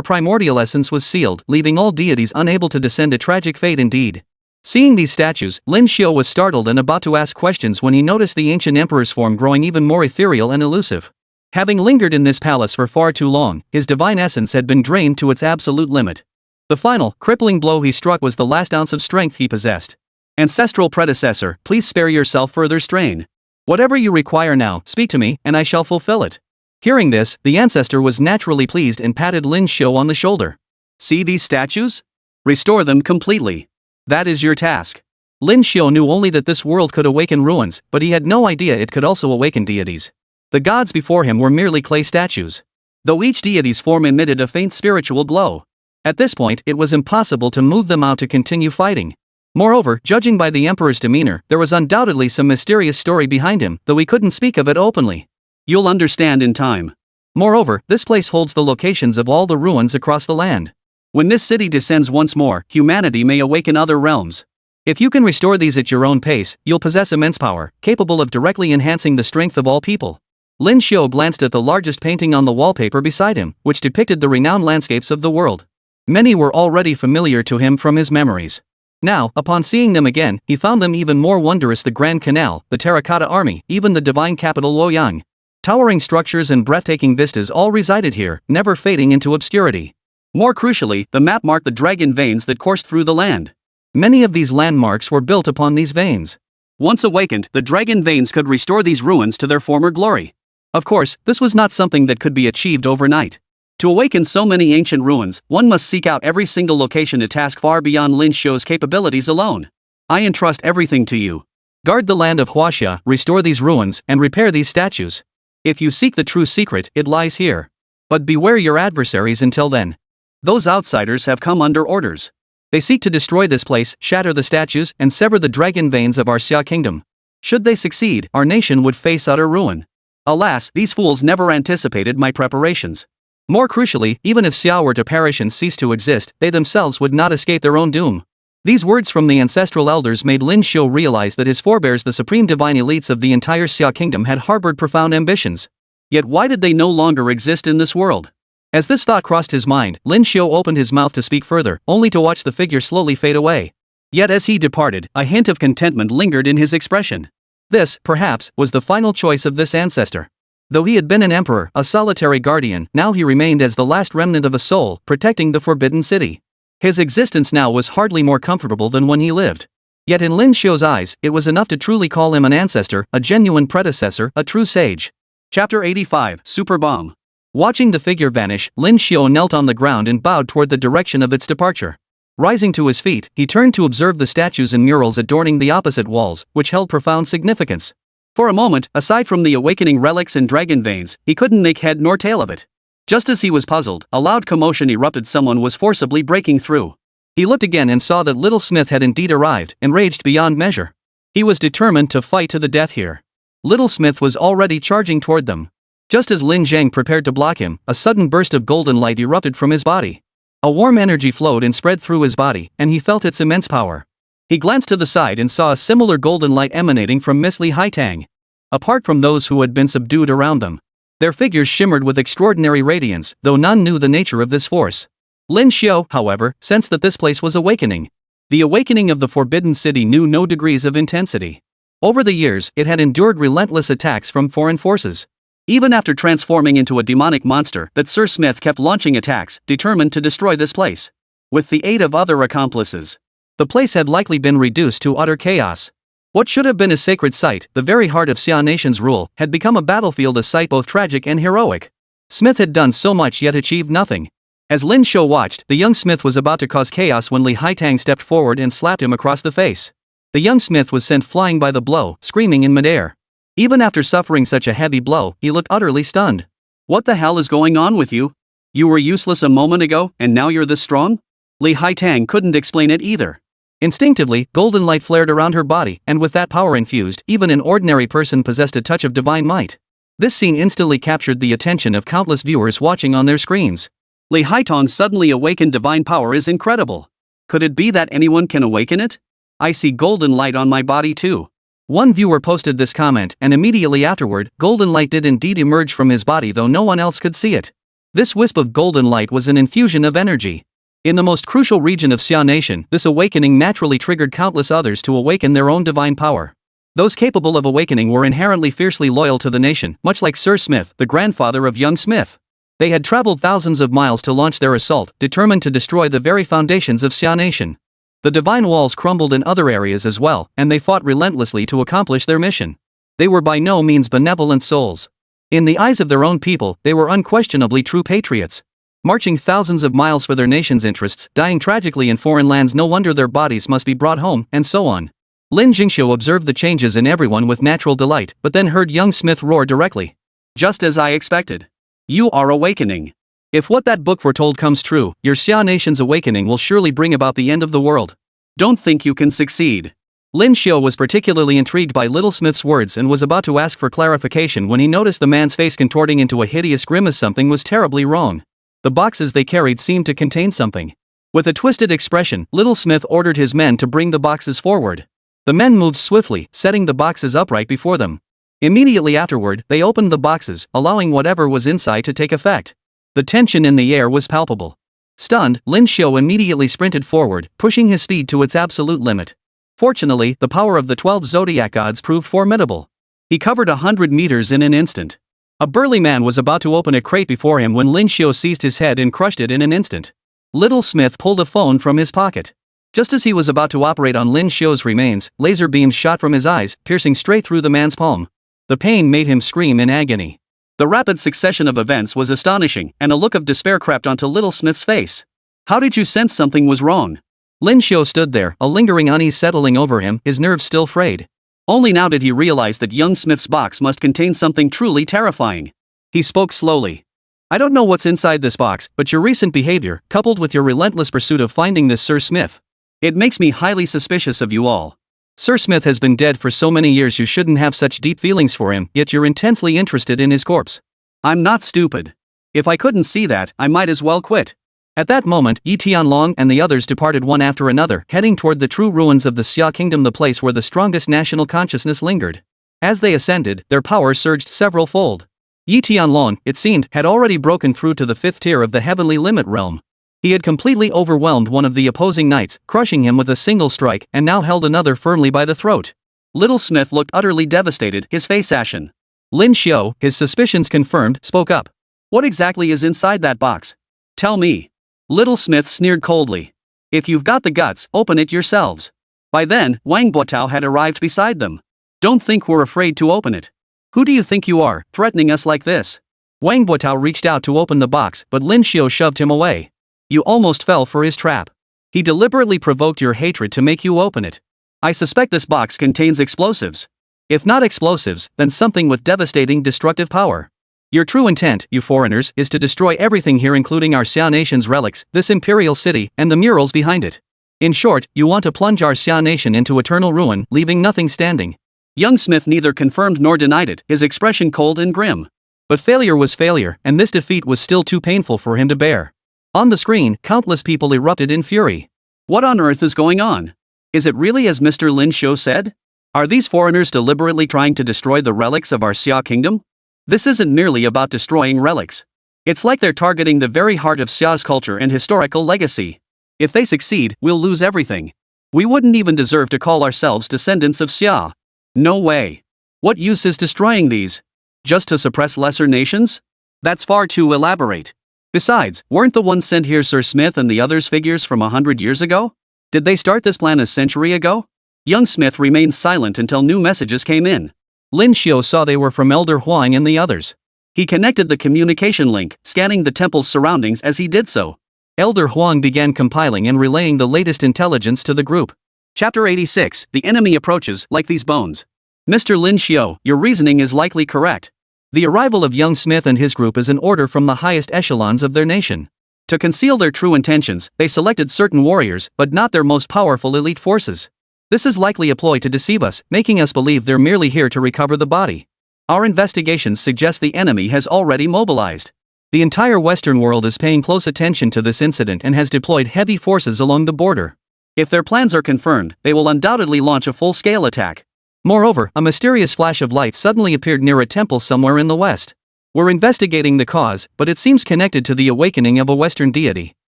primordial essence was sealed, leaving all deities unable to descend. A tragic fate indeed. Seeing these statues, Lin Xiu was startled and about to ask questions when he noticed the ancient emperor's form growing even more ethereal and elusive. Having lingered in this palace for far too long, his divine essence had been drained to its absolute limit. The final, crippling blow he struck was the last ounce of strength he possessed. Ancestral predecessor, please spare yourself further strain. Whatever you require now, speak to me, and I shall fulfill it. Hearing this, the ancestor was naturally pleased and patted Lin Xiu on the shoulder. See these statues? Restore them completely. That is your task. Lin Xiu knew only that this world could awaken ruins, but he had no idea it could also awaken deities. The gods before him were merely clay statues, though each deity's form emitted a faint spiritual glow. At this point, it was impossible to move them out to continue fighting. Moreover, judging by the emperor's demeanor, there was undoubtedly some mysterious story behind him, though he couldn't speak of it openly. You'll understand in time. Moreover, this place holds the locations of all the ruins across the land. When this city descends once more, humanity may awaken other realms. If you can restore these at your own pace, you'll possess immense power, capable of directly enhancing the strength of all people. Lin Xiu glanced at the largest painting on the wallpaper beside him, which depicted the renowned landscapes of the world. Many were already familiar to him from his memories. Now, upon seeing them again, he found them even more wondrous: the Grand Canal, the Terracotta Army, even the divine capital Luoyang. Towering structures and breathtaking vistas all resided here, never fading into obscurity. More crucially, the map marked the dragon veins that coursed through the land. Many of these landmarks were built upon these veins. Once awakened, the dragon veins could restore these ruins to their former glory. Of course, this was not something that could be achieved overnight. To awaken so many ancient ruins, one must seek out every single location, a task far beyond Lin Xiu's capabilities alone. I entrust everything to you. Guard the land of Huaxia, restore these ruins, and repair these statues. If you seek the true secret, it lies here. But beware your adversaries until then. Those outsiders have come under orders. They seek to destroy this place, shatter the statues, and sever the dragon veins of our Xia Kingdom. Should they succeed, our nation would face utter ruin. Alas, these fools never anticipated my preparations. More crucially, even if Xia were to perish and cease to exist, they themselves would not escape their own doom. These words from the ancestral elders made Lin Xiu realize that his forebears, the supreme divine elites of the entire Xia Kingdom, had harbored profound ambitions. Yet why did they no longer exist in this world? As this thought crossed his mind, Lin Xiu opened his mouth to speak further, only to watch the figure slowly fade away. Yet as he departed, a hint of contentment lingered in his expression. This, perhaps, was the final choice of this ancestor. Though he had been an emperor, a solitary guardian, now he remained as the last remnant of a soul, protecting the forbidden city. His existence now was hardly more comfortable than when he lived. Yet in Lin Xiu's eyes, it was enough to truly call him an ancestor, a genuine predecessor, a true sage. Chapter 85, Super Bomb. Watching the figure vanish, Lin Xiu knelt on the ground and bowed toward the direction of its departure. Rising to his feet, he turned to observe the statues and murals adorning the opposite walls, which held profound significance. For a moment, aside from the awakening relics and dragon veins, he couldn't make head nor tail of it. Just as he was puzzled, a loud commotion erupted. Someone was forcibly breaking through. He looked again and saw that Little Smith had indeed arrived, enraged beyond measure. He was determined to fight to the death here. Little Smith was already charging toward them. Just as Lin Zhang prepared to block him, a sudden burst of golden light erupted from his body. A warm energy flowed and spread through his body, and he felt its immense power. He glanced to the side and saw a similar golden light emanating from Miss Li Haitang. Apart from those who had been subdued around them, their figures shimmered with extraordinary radiance, though none knew the nature of this force. Lin Xiu, however, sensed that this place was awakening. The awakening of the Forbidden City knew no degrees of intensity. Over the years, it had endured relentless attacks from foreign forces. Even after transforming into a demonic monster, that Sir Smith kept launching attacks, determined to destroy this place. With the aid of other accomplices, the place had likely been reduced to utter chaos. What should have been a sacred site, the very heart of Xia Nation's rule, had become a battlefield, a sight both tragic and heroic. Smith had done so much yet achieved nothing. As Lin Xiu watched, the young Smith was about to cause chaos when Li Haitang stepped forward and slapped him across the face. The young Smith was sent flying by the blow, screaming in midair. Even after suffering such a heavy blow, he looked utterly stunned. What the hell is going on with you? You were useless a moment ago, and now you're this strong? Li Haitang couldn't explain it either. Instinctively, golden light flared around her body, and with that power infused, even an ordinary person possessed a touch of divine might. This scene instantly captured the attention of countless viewers watching on their screens. Li Haitang's suddenly awakened divine power is incredible. Could it be that anyone can awaken it? I see golden light on my body too. One viewer posted this comment, and immediately afterward, golden light did indeed emerge from his body, though no one else could see it. This wisp of golden light was an infusion of energy. In the most crucial region of Xia Nation, this awakening naturally triggered countless others to awaken their own divine power. Those capable of awakening were inherently fiercely loyal to the nation, much like Sir Smith, the grandfather of young Smith. They had traveled thousands of miles to launch their assault, determined to destroy the very foundations of Xia Nation. The divine walls crumbled in other areas as well, and they fought relentlessly to accomplish their mission. They were by no means benevolent souls. In the eyes of their own people, they were unquestionably true patriots. Marching thousands of miles for their nation's interests, dying tragically in foreign lands, no wonder their bodies must be brought home, and so on. Lin Jingxiu observed the changes in everyone with natural delight, but then heard young Smith roar directly. Just as I expected. You are awakening. If what that book foretold comes true, your Xia Nation's awakening will surely bring about the end of the world. Don't think you can succeed. Lin Xiu was particularly intrigued by Little Smith's words and was about to ask for clarification when he noticed the man's face contorting into a hideous grimace. Something was terribly wrong. The boxes they carried seemed to contain something. With a twisted expression, Little Smith ordered his men to bring the boxes forward. The men moved swiftly, setting the boxes upright before them. Immediately afterward, they opened the boxes, allowing whatever was inside to take effect. The tension in the air was palpable. Stunned, Lin Xiu immediately sprinted forward, pushing his speed to its absolute limit. Fortunately, the power of the 12 zodiac gods proved formidable. He covered 100 meters in an instant. A burly man was about to open a crate before him when Lin Xiu seized his head and crushed it in an instant. Little Smith pulled a phone from his pocket. Just as he was about to operate on Lin Xiu's remains, laser beams shot from his eyes, piercing straight through the man's palm. The pain made him scream in agony. The rapid succession of events was astonishing, and a look of despair crept onto Little Smith's face. How did you sense something was wrong? Lin Xiu stood there, a lingering unease settling over him, his nerves still frayed. Only now did he realize that young Smith's box must contain something truly terrifying. He spoke slowly. I don't know what's inside this box, but your recent behavior, coupled with your relentless pursuit of finding this Sir Smith, it makes me highly suspicious of you all. Sir Smith has been dead for so many years, you shouldn't have such deep feelings for him, yet you're intensely interested in his corpse. I'm not stupid. If I couldn't see that, I might as well quit. At that moment, Yi Tianlong and the others departed one after another, heading toward the true ruins of the Xia Kingdom, the place where the strongest national consciousness lingered. As they ascended, their power surged several-fold. Yi Tianlong, it seemed, had already broken through to the 5th tier of the heavenly limit realm. He had completely overwhelmed one of the opposing knights, crushing him with a single strike, and now held another firmly by the throat. Little Smith looked utterly devastated, his face ashen. Lin Xiu, his suspicions confirmed, spoke up. What exactly is inside that box? Tell me. Little Smith sneered coldly. If you've got the guts, open it yourselves. By then, Wang Buotao had arrived beside them. Don't think we're afraid to open it. Who do you think you are, threatening us like this? Wang Buotao reached out to open the box, but Lin Xiu shoved him away. You almost fell for his trap. He deliberately provoked your hatred to make you open it. I suspect this box contains explosives. If not explosives, then something with devastating destructive power. Your true intent, you foreigners, is to destroy everything here, including our Xia Nation's relics, this imperial city, and the murals behind it. In short, you want to plunge our Xia Nation into eternal ruin, leaving nothing standing. Young Smith neither confirmed nor denied it, his expression cold and grim. But failure was failure, and this defeat was still too painful for him to bear. On the screen, countless people erupted in fury. What on earth is going on? Is it really as Mr. Lin Xiu said? Are these foreigners deliberately trying to destroy the relics of our Xia Kingdom? This isn't merely about destroying relics. It's like they're targeting the very heart of Xia's culture and historical legacy. If they succeed, we'll lose everything. We wouldn't even deserve to call ourselves descendants of Xia. No way. What use is destroying these? Just to suppress lesser nations? That's far too elaborate. Besides, weren't the ones sent here Sir Smith and the others figures from 100 years ago? Did they start this plan a century ago? Young Smith remained silent until new messages came in. Lin Xiu saw they were from Elder Huang and the others. He connected the communication link, scanning the temple's surroundings as he did so. Elder Huang began compiling and relaying the latest intelligence to the group. Chapter 86, The enemy approaches, like these bones. Mr. Lin Xiu, your reasoning is likely correct. The arrival of young Smith and his group is an order from the highest echelons of their nation. To conceal their true intentions, they selected certain warriors, but not their most powerful elite forces. This is likely a ploy to deceive us, making us believe they're merely here to recover the body. Our investigations suggest the enemy has already mobilized. The entire Western world is paying close attention to this incident and has deployed heavy forces along the border. If their plans are confirmed, they will undoubtedly launch a full-scale attack. Moreover, a mysterious flash of light suddenly appeared near a temple somewhere in the west. We're investigating the cause, but it seems connected to the awakening of a Western deity.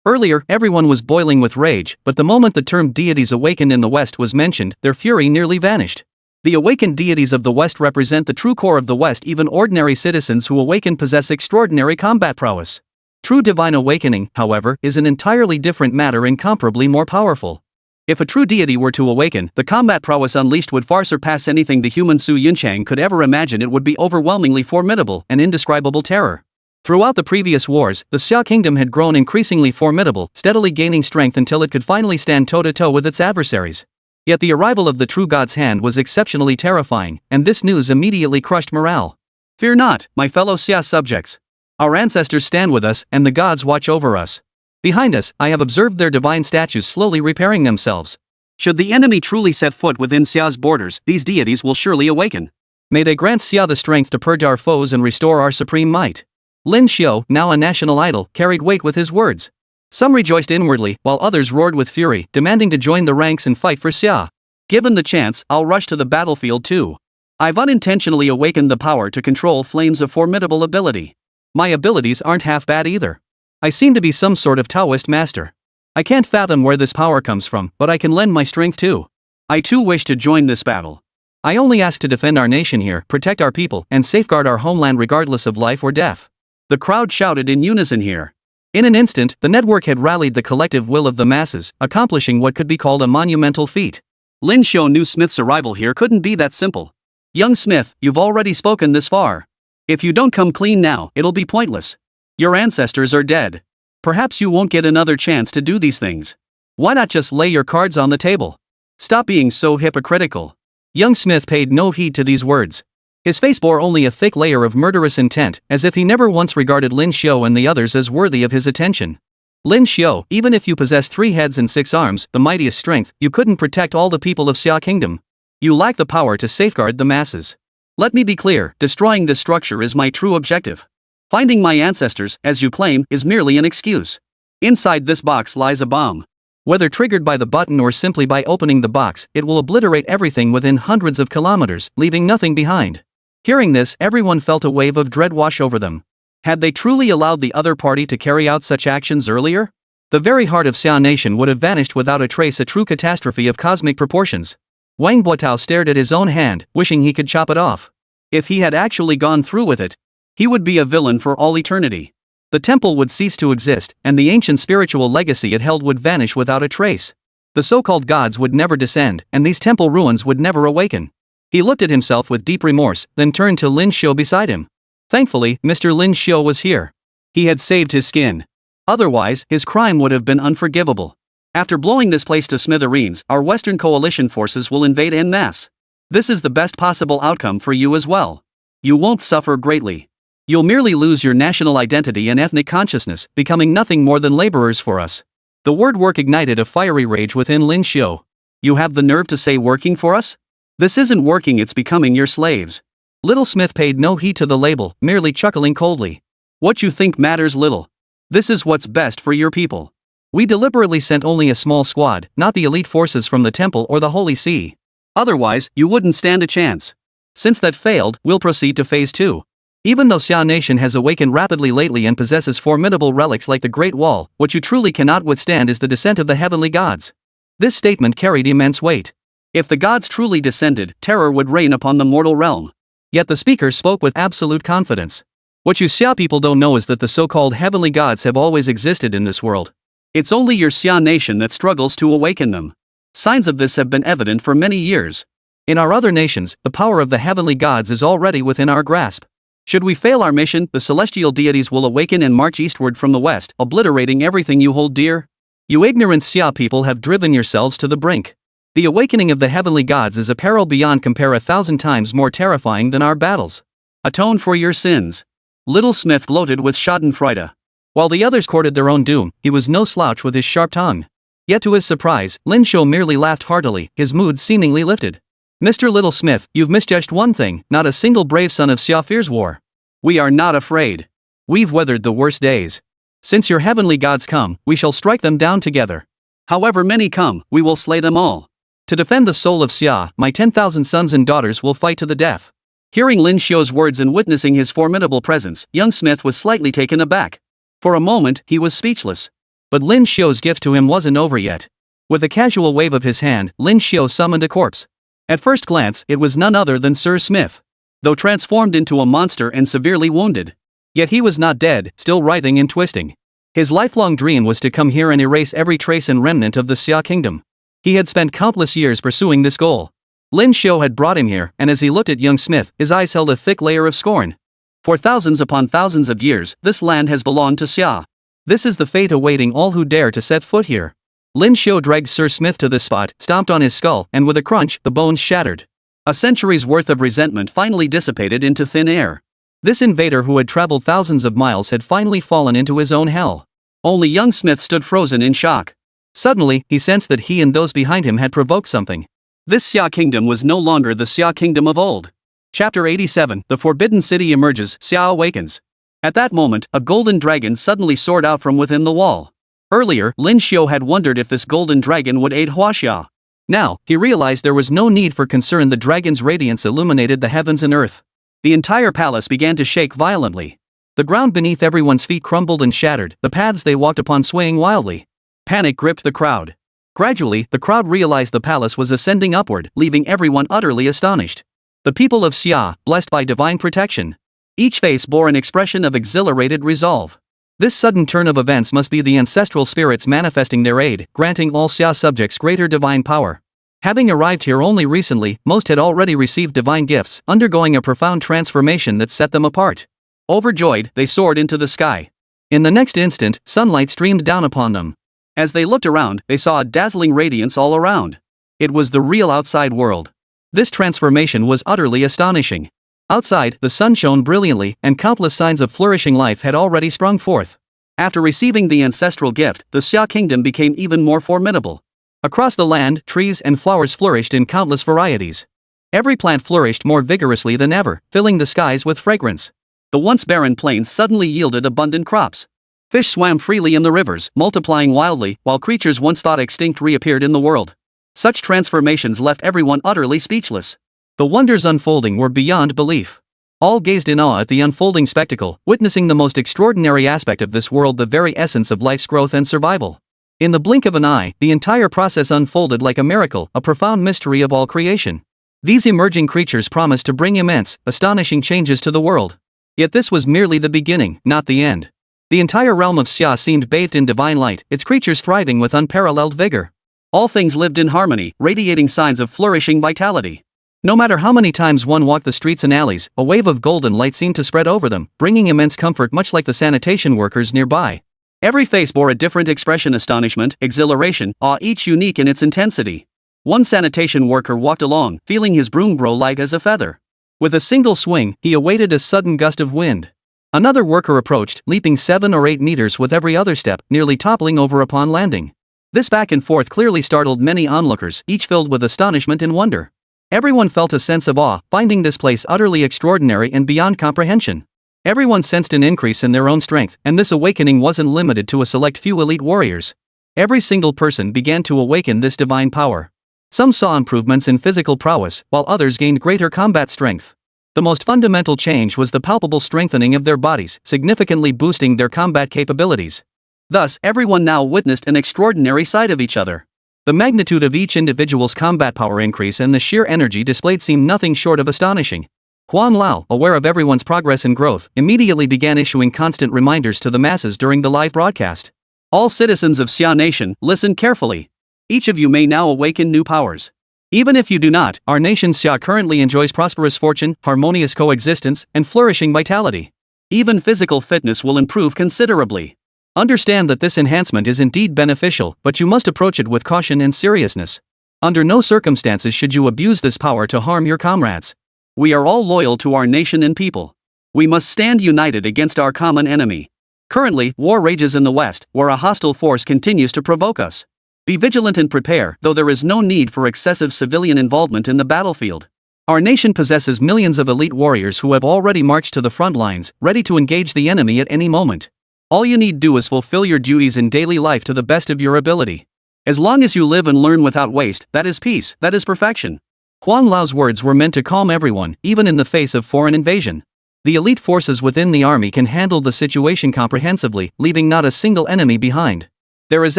Earlier, everyone was boiling with rage, but the moment the term deities awakened in the west was mentioned, their fury nearly vanished. The awakened deities of the West represent the true core of the West. Even ordinary citizens who awaken possess extraordinary combat prowess. True divine awakening, however, is an entirely different matter, incomparably more powerful. If a true deity were to awaken, the combat prowess unleashed would far surpass anything the human Su Yunchang could ever imagine. It would be overwhelmingly formidable, an indescribable terror. Throughout the previous wars, the Xia Kingdom had grown increasingly formidable, steadily gaining strength until it could finally stand toe-to-toe with its adversaries. Yet the arrival of the true God's hand was exceptionally terrifying, and this news immediately crushed morale. Fear not, my fellow Xia subjects. Our ancestors stand with us, and the gods watch over us. Behind us, I have observed their divine statues slowly repairing themselves. Should the enemy truly set foot within Xia's borders, these deities will surely awaken. May they grant Xia the strength to purge our foes and restore our supreme might. Lin Xiu, now a national idol, carried weight with his words. Some rejoiced inwardly, while others roared with fury, demanding to join the ranks and fight for Xia. Given the chance, I'll rush to the battlefield too. I've unintentionally awakened the power to control flames of formidable ability. My abilities aren't half bad either. I seem to be some sort of Taoist master. I can't fathom where this power comes from, but I can lend my strength too. I too wish to join this battle. I only ask to defend our nation here, protect our people, and safeguard our homeland regardless of life or death. The crowd shouted in unison here. In an instant, the network had rallied the collective will of the masses, accomplishing what could be called a monumental feat. Lin Xiu knew Smith's arrival here couldn't be that simple. Young Smith, you've already spoken this far. If you don't come clean now, it'll be pointless. Your ancestors are dead. Perhaps you won't get another chance to do these things. Why not just lay your cards on the table? Stop being so hypocritical. Young Smith paid no heed to these words. His face bore only a thick layer of murderous intent, as if he never once regarded Lin Xiu and the others as worthy of his attention. Lin Xiu, even if you possess 3 heads and 6 arms, the mightiest strength, you couldn't protect all the people of Xia Kingdom. You lack the power to safeguard the masses. Let me be clear, destroying this structure is my true objective. Finding my ancestors, as you claim, is merely an excuse. Inside this box lies a bomb. Whether triggered by the button or simply by opening the box, it will obliterate everything within hundreds of kilometers, leaving nothing behind. Hearing this, everyone felt a wave of dread wash over them. Had they truly allowed the other party to carry out such actions earlier? The very heart of Xia Nation would have vanished without a trace, a true catastrophe of cosmic proportions. Wang Buotao stared at his own hand, wishing he could chop it off. If he had actually gone through with it, he would be a villain for all eternity. The temple would cease to exist, and the ancient spiritual legacy it held would vanish without a trace. The so-called gods would never descend, and these temple ruins would never awaken. He looked at himself with deep remorse, then turned to Lin Xiu beside him. Thankfully, Mr. Lin Xiu was here. He had saved his skin. Otherwise, his crime would have been unforgivable. After blowing this place to smithereens, our Western coalition forces will invade en masse. This is the best possible outcome for you as well. You won't suffer greatly. You'll merely lose your national identity and ethnic consciousness, becoming nothing more than laborers for us. The word work ignited a fiery rage within Lin Xiu. You have the nerve to say working for us? This isn't working, it's becoming your slaves. Little Smith paid no heed to the label, merely chuckling coldly. What you think matters little. This is what's best for your people. We deliberately sent only a small squad, not the elite forces from the temple or the Holy See. Otherwise, you wouldn't stand a chance. Since that failed, we'll proceed to phase 2. Even though Xia Nation has awakened rapidly lately and possesses formidable relics like the Great Wall, what you truly cannot withstand is the descent of the heavenly gods. This statement carried immense weight. If the gods truly descended, terror would reign upon the mortal realm. Yet the speaker spoke with absolute confidence. What you Xia people don't know is that the so-called heavenly gods have always existed in this world. It's only your Xia Nation that struggles to awaken them. Signs of this have been evident for many years. In our other nations, the power of the heavenly gods is already within our grasp. Should we fail our mission, the celestial deities will awaken and march eastward from the west, obliterating everything you hold dear. You ignorant Xia people have driven yourselves to the brink. The awakening of the heavenly gods is a peril beyond compare, 1,000 times more terrifying than our battles. Atone for your sins. Little Smith gloated with schadenfreude. While the others courted their own doom, he was no slouch with his sharp tongue. Yet to his surprise, Lin Xiu merely laughed heartily, his mood seemingly lifted. Mr. Little Smith, you've misjudged one thing, not a single brave son of Xia fears war. We are not afraid. We've weathered the worst days. Since your heavenly gods come, we shall strike them down together. However many come, we will slay them all. To defend the soul of Xia, my 10,000 sons and daughters will fight to the death. Hearing Lin Xiu's words and witnessing his formidable presence, young Smith was slightly taken aback. For a moment, he was speechless. But Lin Xiu's gift to him wasn't over yet. With a casual wave of his hand, Lin Xiu summoned a corpse. At first glance, it was none other than Sir Smith. Though transformed into a monster and severely wounded. Yet he was not dead, still writhing and twisting. His lifelong dream was to come here and erase every trace and remnant of the Xia Kingdom. He had spent countless years pursuing this goal. Lin Xiu had brought him here, and as he looked at young Smith, his eyes held a thick layer of scorn. For thousands upon thousands of years, this land has belonged to Xia. This is the fate awaiting all who dare to set foot here. Lin Xiu dragged Sir Smith to this spot, stomped on his skull, and with a crunch, the bones shattered. A century's worth of resentment finally dissipated into thin air. This invader who had traveled thousands of miles had finally fallen into his own hell. Only young Smith stood frozen in shock. Suddenly, he sensed that he and those behind him had provoked something. This Xia Kingdom was no longer the Xia Kingdom of old. Chapter 87, The Forbidden City emerges, Xia awakens. At that moment, a golden dragon suddenly soared out from within the wall. Earlier, Lin Xiu had wondered if this golden dragon would aid Huaxia. Now, he realized there was no need for concern. The dragon's radiance illuminated the heavens and earth. The entire palace began to shake violently. The ground beneath everyone's feet crumbled and shattered, the paths they walked upon swaying wildly. Panic gripped the crowd. Gradually, the crowd realized the palace was ascending upward, leaving everyone utterly astonished. The people of Xia, blessed by divine protection. Each face bore an expression of exhilarated resolve. This sudden turn of events must be the ancestral spirits manifesting their aid, granting all Xia subjects greater divine power. Having arrived here only recently, most had already received divine gifts, undergoing a profound transformation that set them apart. Overjoyed, they soared into the sky. In the next instant, sunlight streamed down upon them. As they looked around, they saw a dazzling radiance all around. It was the real outside world. This transformation was utterly astonishing. Outside, the sun shone brilliantly, and countless signs of flourishing life had already sprung forth. After receiving the ancestral gift, the Xia Kingdom became even more formidable. Across the land, trees and flowers flourished in countless varieties. Every plant flourished more vigorously than ever, filling the skies with fragrance. The once barren plains suddenly yielded abundant crops. Fish swam freely in the rivers, multiplying wildly, while creatures once thought extinct reappeared in the world. Such transformations left everyone utterly speechless. The wonders unfolding were beyond belief. All gazed in awe at the unfolding spectacle, witnessing the most extraordinary aspect of this world, the very essence of life's growth and survival. In the blink of an eye, the entire process unfolded like a miracle, a profound mystery of all creation. These emerging creatures promised to bring immense, astonishing changes to the world. Yet this was merely the beginning, not the end. The entire realm of Xia seemed bathed in divine light, its creatures thriving with unparalleled vigor. All things lived in harmony, radiating signs of flourishing vitality. No matter how many times one walked the streets and alleys, a wave of golden light seemed to spread over them, bringing immense comfort, much like the sanitation workers nearby. Every face bore a different expression: astonishment, exhilaration, awe, each unique in its intensity. One sanitation worker walked along, feeling his broom grow light as a feather. With a single swing, he awaited a sudden gust of wind. Another worker approached, leaping 7 or 8 meters with every other step, nearly toppling over upon landing. This back and forth clearly startled many onlookers, each filled with astonishment and wonder. Everyone felt a sense of awe, finding this place utterly extraordinary and beyond comprehension. Everyone sensed an increase in their own strength, and this awakening wasn't limited to a select few elite warriors. Every single person began to awaken this divine power. Some saw improvements in physical prowess, while others gained greater combat strength. The most fundamental change was the palpable strengthening of their bodies, significantly boosting their combat capabilities. Thus, everyone now witnessed an extraordinary side of each other. The magnitude of each individual's combat power increase and the sheer energy displayed seemed nothing short of astonishing. Huang Lao, aware of everyone's progress and growth, immediately began issuing constant reminders to the masses during the live broadcast. All citizens of Xia Nation, listen carefully. Each of you may now awaken new powers. Even if you do not, our nation Xia currently enjoys prosperous fortune, harmonious coexistence, and flourishing vitality. Even physical fitness will improve considerably. Understand that this enhancement is indeed beneficial, but you must approach it with caution and seriousness. Under no circumstances should you abuse this power to harm your comrades. We are all loyal to our nation and people. We must stand united against our common enemy. Currently, war rages in the West, where a hostile force continues to provoke us. Be vigilant and prepare, though there is no need for excessive civilian involvement in the battlefield. Our nation possesses millions of elite warriors who have already marched to the front lines, ready to engage the enemy at any moment. All you need do is fulfill your duties in daily life to the best of your ability. As long as you live and learn without waste, that is peace, that is perfection. Huang Lao's words were meant to calm everyone, even in the face of foreign invasion. The elite forces within the army can handle the situation comprehensively, leaving not a single enemy behind. There is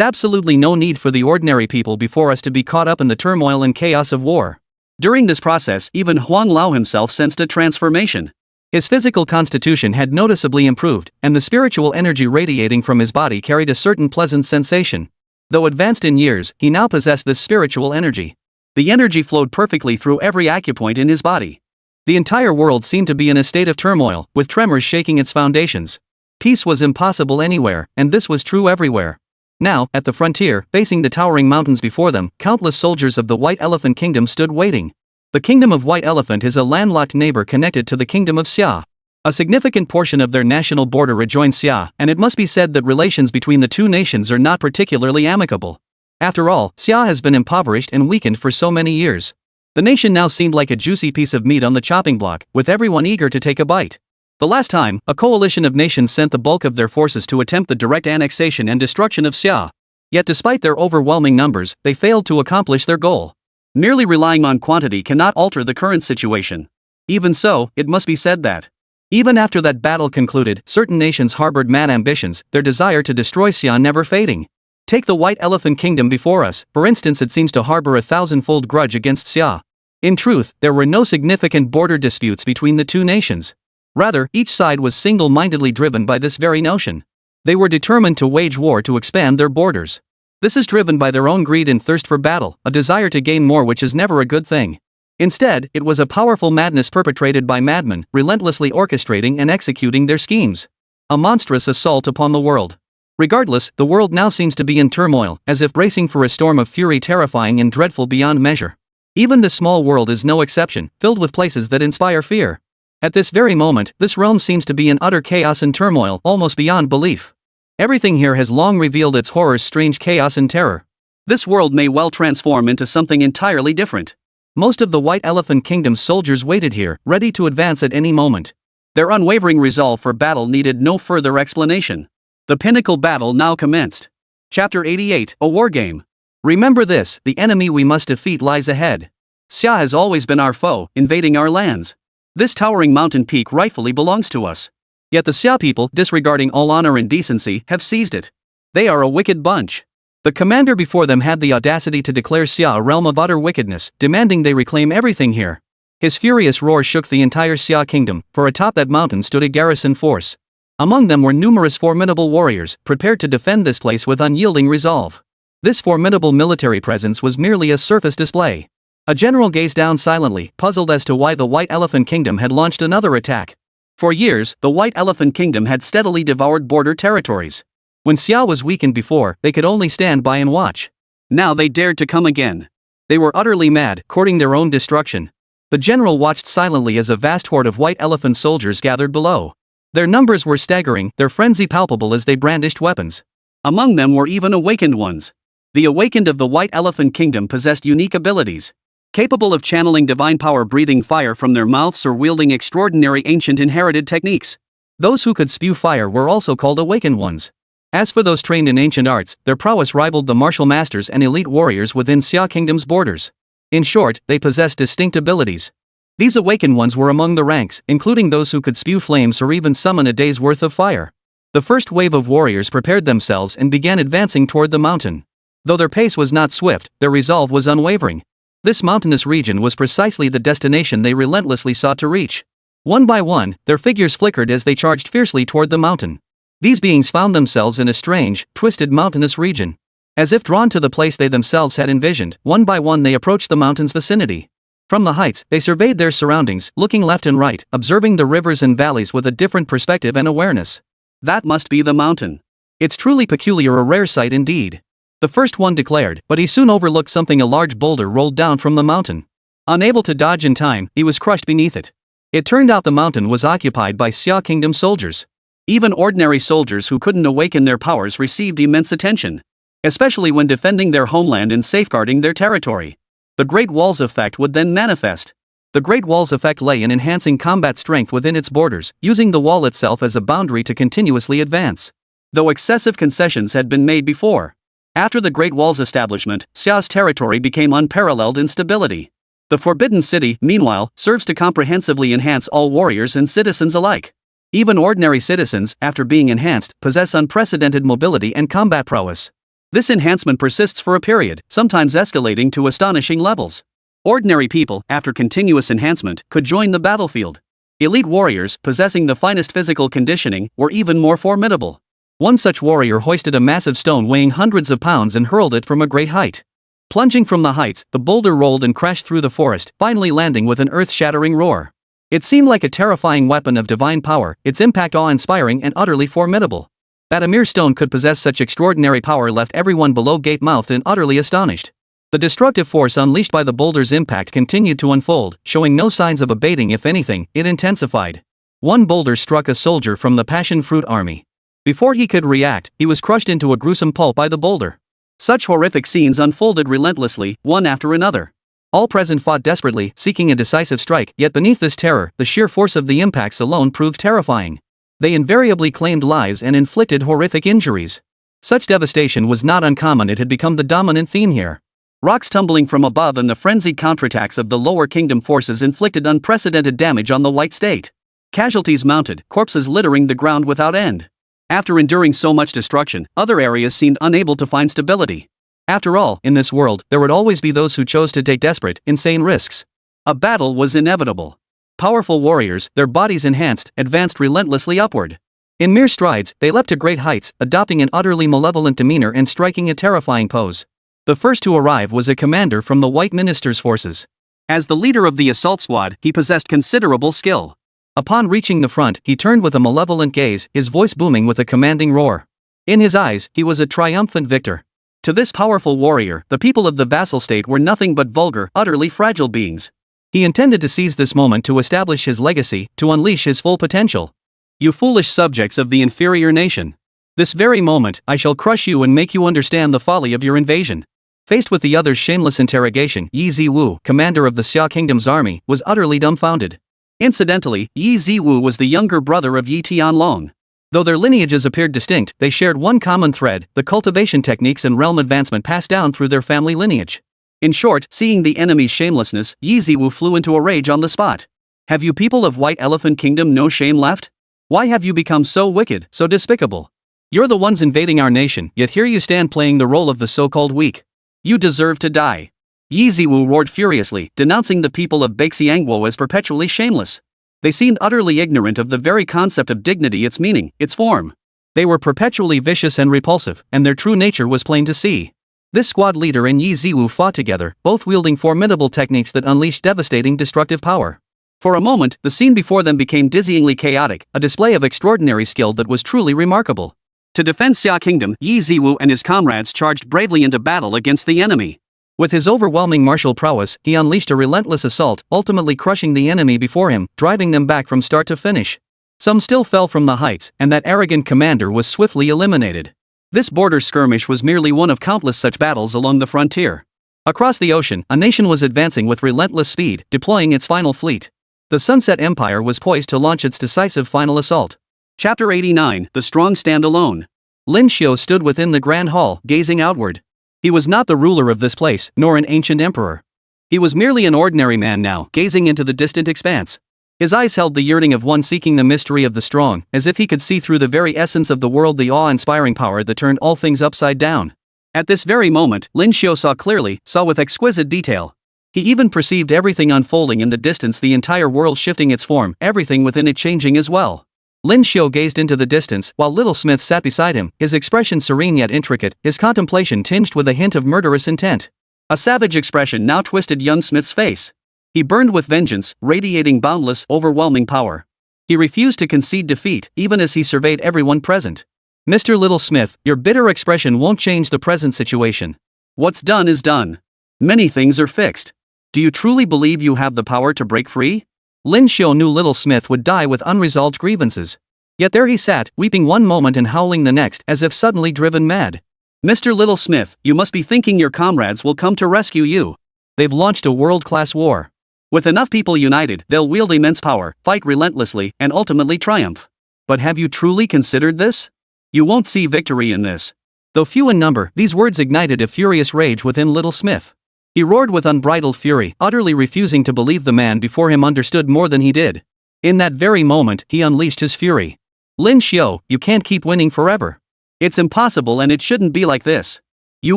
absolutely no need for the ordinary people before us to be caught up in the turmoil and chaos of war. During this process, even Huang Lao himself sensed a transformation. His physical constitution had noticeably improved, and the spiritual energy radiating from his body carried a certain pleasant sensation. Though advanced in years, he now possessed this spiritual energy. The energy flowed perfectly through every acupoint in his body. The entire world seemed to be in a state of turmoil, with tremors shaking its foundations. Peace was impossible anywhere, and this was true everywhere. Now, at the frontier, facing the towering mountains before them, countless soldiers of the White Elephant Kingdom stood waiting. The Kingdom of White Elephant is a landlocked neighbor connected to the Kingdom of Xia. A significant portion of their national border rejoins Xia, and it must be said that relations between the two nations are not particularly amicable. After all, Xia has been impoverished and weakened for so many years. The nation now seemed like a juicy piece of meat on the chopping block, with everyone eager to take a bite. The last time, a coalition of nations sent the bulk of their forces to attempt the direct annexation and destruction of Xia. Yet despite their overwhelming numbers, they failed to accomplish their goal. Merely relying on quantity cannot alter the current situation. Even so, it must be said that, even after that battle concluded, certain nations harbored mad ambitions, their desire to destroy Xia never fading. Take the White Elephant Kingdom before us, for instance. It seems to harbor a thousandfold grudge against Xia. In truth, there were no significant border disputes between the two nations. Rather, each side was single-mindedly driven by this very notion. They were determined to wage war to expand their borders. This is driven by their own greed and thirst for battle, a desire to gain more, which is never a good thing. Instead, it was a powerful madness perpetrated by madmen, relentlessly orchestrating and executing their schemes. A monstrous assault upon the world. Regardless, the world now seems to be in turmoil, as if bracing for a storm of fury terrifying and dreadful beyond measure. Even the small world is no exception, filled with places that inspire fear. At this very moment, this realm seems to be in utter chaos and turmoil, almost beyond belief. Everything here has long revealed its horrors, strange chaos and terror. This world may well transform into something entirely different. Most of the White Elephant Kingdom's soldiers waited here, ready to advance at any moment. Their unwavering resolve for battle needed no further explanation. The pinnacle battle now commenced. Chapter 88, A War Game. Remember this, the enemy we must defeat lies ahead. Xia has always been our foe, invading our lands. This towering mountain peak rightfully belongs to us. Yet the Xia people, disregarding all honor and decency, have seized it. They are a wicked bunch. The commander before them had the audacity to declare Xia a realm of utter wickedness, demanding they reclaim everything here. His furious roar shook the entire Xia kingdom, for atop that mountain stood a garrison force. Among them were numerous formidable warriors, prepared to defend this place with unyielding resolve. This formidable military presence was merely a surface display. A general gazed down silently, puzzled as to why the White Elephant Kingdom had launched another attack. For years, the White Elephant Kingdom had steadily devoured border territories. When Xia was weakened before, they could only stand by and watch. Now they dared to come again. They were utterly mad, courting their own destruction. The general watched silently as a vast horde of White Elephant soldiers gathered below. Their numbers were staggering, their frenzy palpable as they brandished weapons. Among them were even awakened ones. The awakened of the White Elephant Kingdom possessed unique abilities. Capable of channeling divine power, breathing fire from their mouths, or wielding extraordinary ancient inherited techniques. Those who could spew fire were also called awakened ones. As for those trained in ancient arts, their prowess rivaled the martial masters and elite warriors within Xia Kingdom's borders. In short, they possessed distinct abilities. These awakened ones were among the ranks, including those who could spew flames or even summon a day's worth of fire. The first wave of warriors prepared themselves and began advancing toward the mountain. Though their pace was not swift, their resolve was unwavering. This mountainous region was precisely the destination they relentlessly sought to reach. One by one, their figures flickered as they charged fiercely toward the mountain. These beings found themselves in a strange, twisted mountainous region. As if drawn to the place they themselves had envisioned, one by one they approached the mountain's vicinity. From the heights, they surveyed their surroundings, looking left and right, observing the rivers and valleys with a different perspective and awareness. That must be the mountain. It's truly peculiar, a rare sight indeed. The first one declared, but he soon overlooked something. A large boulder rolled down from the mountain. Unable to dodge in time, he was crushed beneath it. It turned out the mountain was occupied by Xia Kingdom soldiers. Even ordinary soldiers who couldn't awaken their powers received immense attention, especially when defending their homeland and safeguarding their territory. The Great Wall's effect would then manifest. The Great Wall's effect lay in enhancing combat strength within its borders, using the wall itself as a boundary to continuously advance. Though excessive concessions had been made before. After the Great Wall's establishment, Xia's territory became unparalleled in stability. The Forbidden City, meanwhile, serves to comprehensively enhance all warriors and citizens alike. Even ordinary citizens, after being enhanced, possess unprecedented mobility and combat prowess. This enhancement persists for a period, sometimes escalating to astonishing levels. Ordinary people, after continuous enhancement, could join the battlefield. Elite warriors, possessing the finest physical conditioning, were even more formidable. One such warrior hoisted a massive stone weighing hundreds of pounds and hurled it from a great height. Plunging from the heights, the boulder rolled and crashed through the forest, finally landing with an earth-shattering roar. It seemed like a terrifying weapon of divine power, its impact awe-inspiring and utterly formidable. That a mere stone could possess such extraordinary power left everyone below gape-mouthed and utterly astonished. The destructive force unleashed by the boulder's impact continued to unfold, showing no signs of abating. If anything, it intensified. One boulder struck a soldier from the passion fruit army. Before he could react, he was crushed into a gruesome pulp by the boulder. Such horrific scenes unfolded relentlessly, one after another. All present fought desperately, seeking a decisive strike, yet beneath this terror, the sheer force of the impacts alone proved terrifying. They invariably claimed lives and inflicted horrific injuries. Such devastation was not uncommon. It had become the dominant theme here. Rocks tumbling from above and the frenzied counterattacks of the lower kingdom forces inflicted unprecedented damage on the white state. Casualties mounted, corpses littering the ground without end. After enduring so much destruction, other areas seemed unable to find stability. After all, in this world, there would always be those who chose to take desperate, insane risks. A battle was inevitable. Powerful warriors, their bodies enhanced, advanced relentlessly upward. In mere strides, they leapt to great heights, adopting an utterly malevolent demeanor and striking a terrifying pose. The first to arrive was a commander from the White Minister's forces. As the leader of the assault squad, he possessed considerable skill. Upon reaching the front, he turned with a malevolent gaze, his voice booming with a commanding roar. In his eyes, he was a triumphant victor. To this powerful warrior, the people of the vassal state were nothing but vulgar, utterly fragile beings. He intended to seize this moment to establish his legacy, to unleash his full potential. You foolish subjects of the inferior nation. This very moment, I shall crush you and make you understand the folly of your invasion. Faced with the other's shameless interrogation, Yi Ziwu, commander of the Xia Kingdom's army, was utterly dumbfounded. Incidentally, Yi Ziwu was the younger brother of Yi Tianlong. Though their lineages appeared distinct, they shared one common thread: the cultivation techniques and realm advancement passed down through their family lineage. In short, seeing the enemy's shamelessness, Yi Ziwu flew into a rage on the spot. Have you people of White Elephant Kingdom no shame left? Why have you become so wicked, so despicable? You're the ones invading our nation, yet here you stand playing the role of the so-called weak. You deserve to die. Yi Ziwu roared furiously, denouncing the people of Beixiangguo as perpetually shameless. They seemed utterly ignorant of the very concept of dignity, its meaning, its form. They were perpetually vicious and repulsive, and their true nature was plain to see. This squad leader and Yi Ziwu fought together, both wielding formidable techniques that unleashed devastating destructive power. For a moment, the scene before them became dizzyingly chaotic, a display of extraordinary skill that was truly remarkable. To defend Xia Kingdom, Yi Ziwu and his comrades charged bravely into battle against the enemy. With his overwhelming martial prowess, he unleashed a relentless assault, ultimately crushing the enemy before him, driving them back from start to finish. Some still fell from the heights, and that arrogant commander was swiftly eliminated. This border skirmish was merely one of countless such battles along the frontier. Across the ocean, a nation was advancing with relentless speed, deploying its final fleet. The Sunset Empire was poised to launch its decisive final assault. Chapter 89, The Strong Stand Alone. Lin Xiu stood within the Grand Hall, gazing outward. He was not the ruler of this place, nor an ancient emperor. He was merely an ordinary man now, gazing into the distant expanse. His eyes held the yearning of one seeking the mystery of the strong, as if he could see through the very essence of the world, the awe-inspiring power that turned all things upside down. At this very moment, Lin Xiu saw clearly, saw with exquisite detail. He even perceived everything unfolding in the distance, the entire world shifting its form, everything within it changing as well. Lin Xiu gazed into the distance, while Little Smith sat beside him, his expression serene yet intricate, his contemplation tinged with a hint of murderous intent. A savage expression now twisted young Smith's face. He burned with vengeance, radiating boundless, overwhelming power. He refused to concede defeat, even as he surveyed everyone present. Mr. Little Smith, your bitter expression won't change the present situation. What's done is done. Many things are fixed. Do you truly believe you have the power to break free? Lin Xiu knew Little Smith would die with unresolved grievances. Yet there he sat, weeping one moment and howling the next, as if suddenly driven mad. Mr. Little Smith, you must be thinking your comrades will come to rescue you. They've launched a world-class war. With enough people united, they'll wield immense power, fight relentlessly, and ultimately triumph. But have you truly considered this? You won't see victory in this. Though few in number, these words ignited a furious rage within Little Smith. He roared with unbridled fury, utterly refusing to believe the man before him understood more than he did. In that very moment, he unleashed his fury. Lin Xiu, you can't keep winning forever. It's impossible, and it shouldn't be like this. You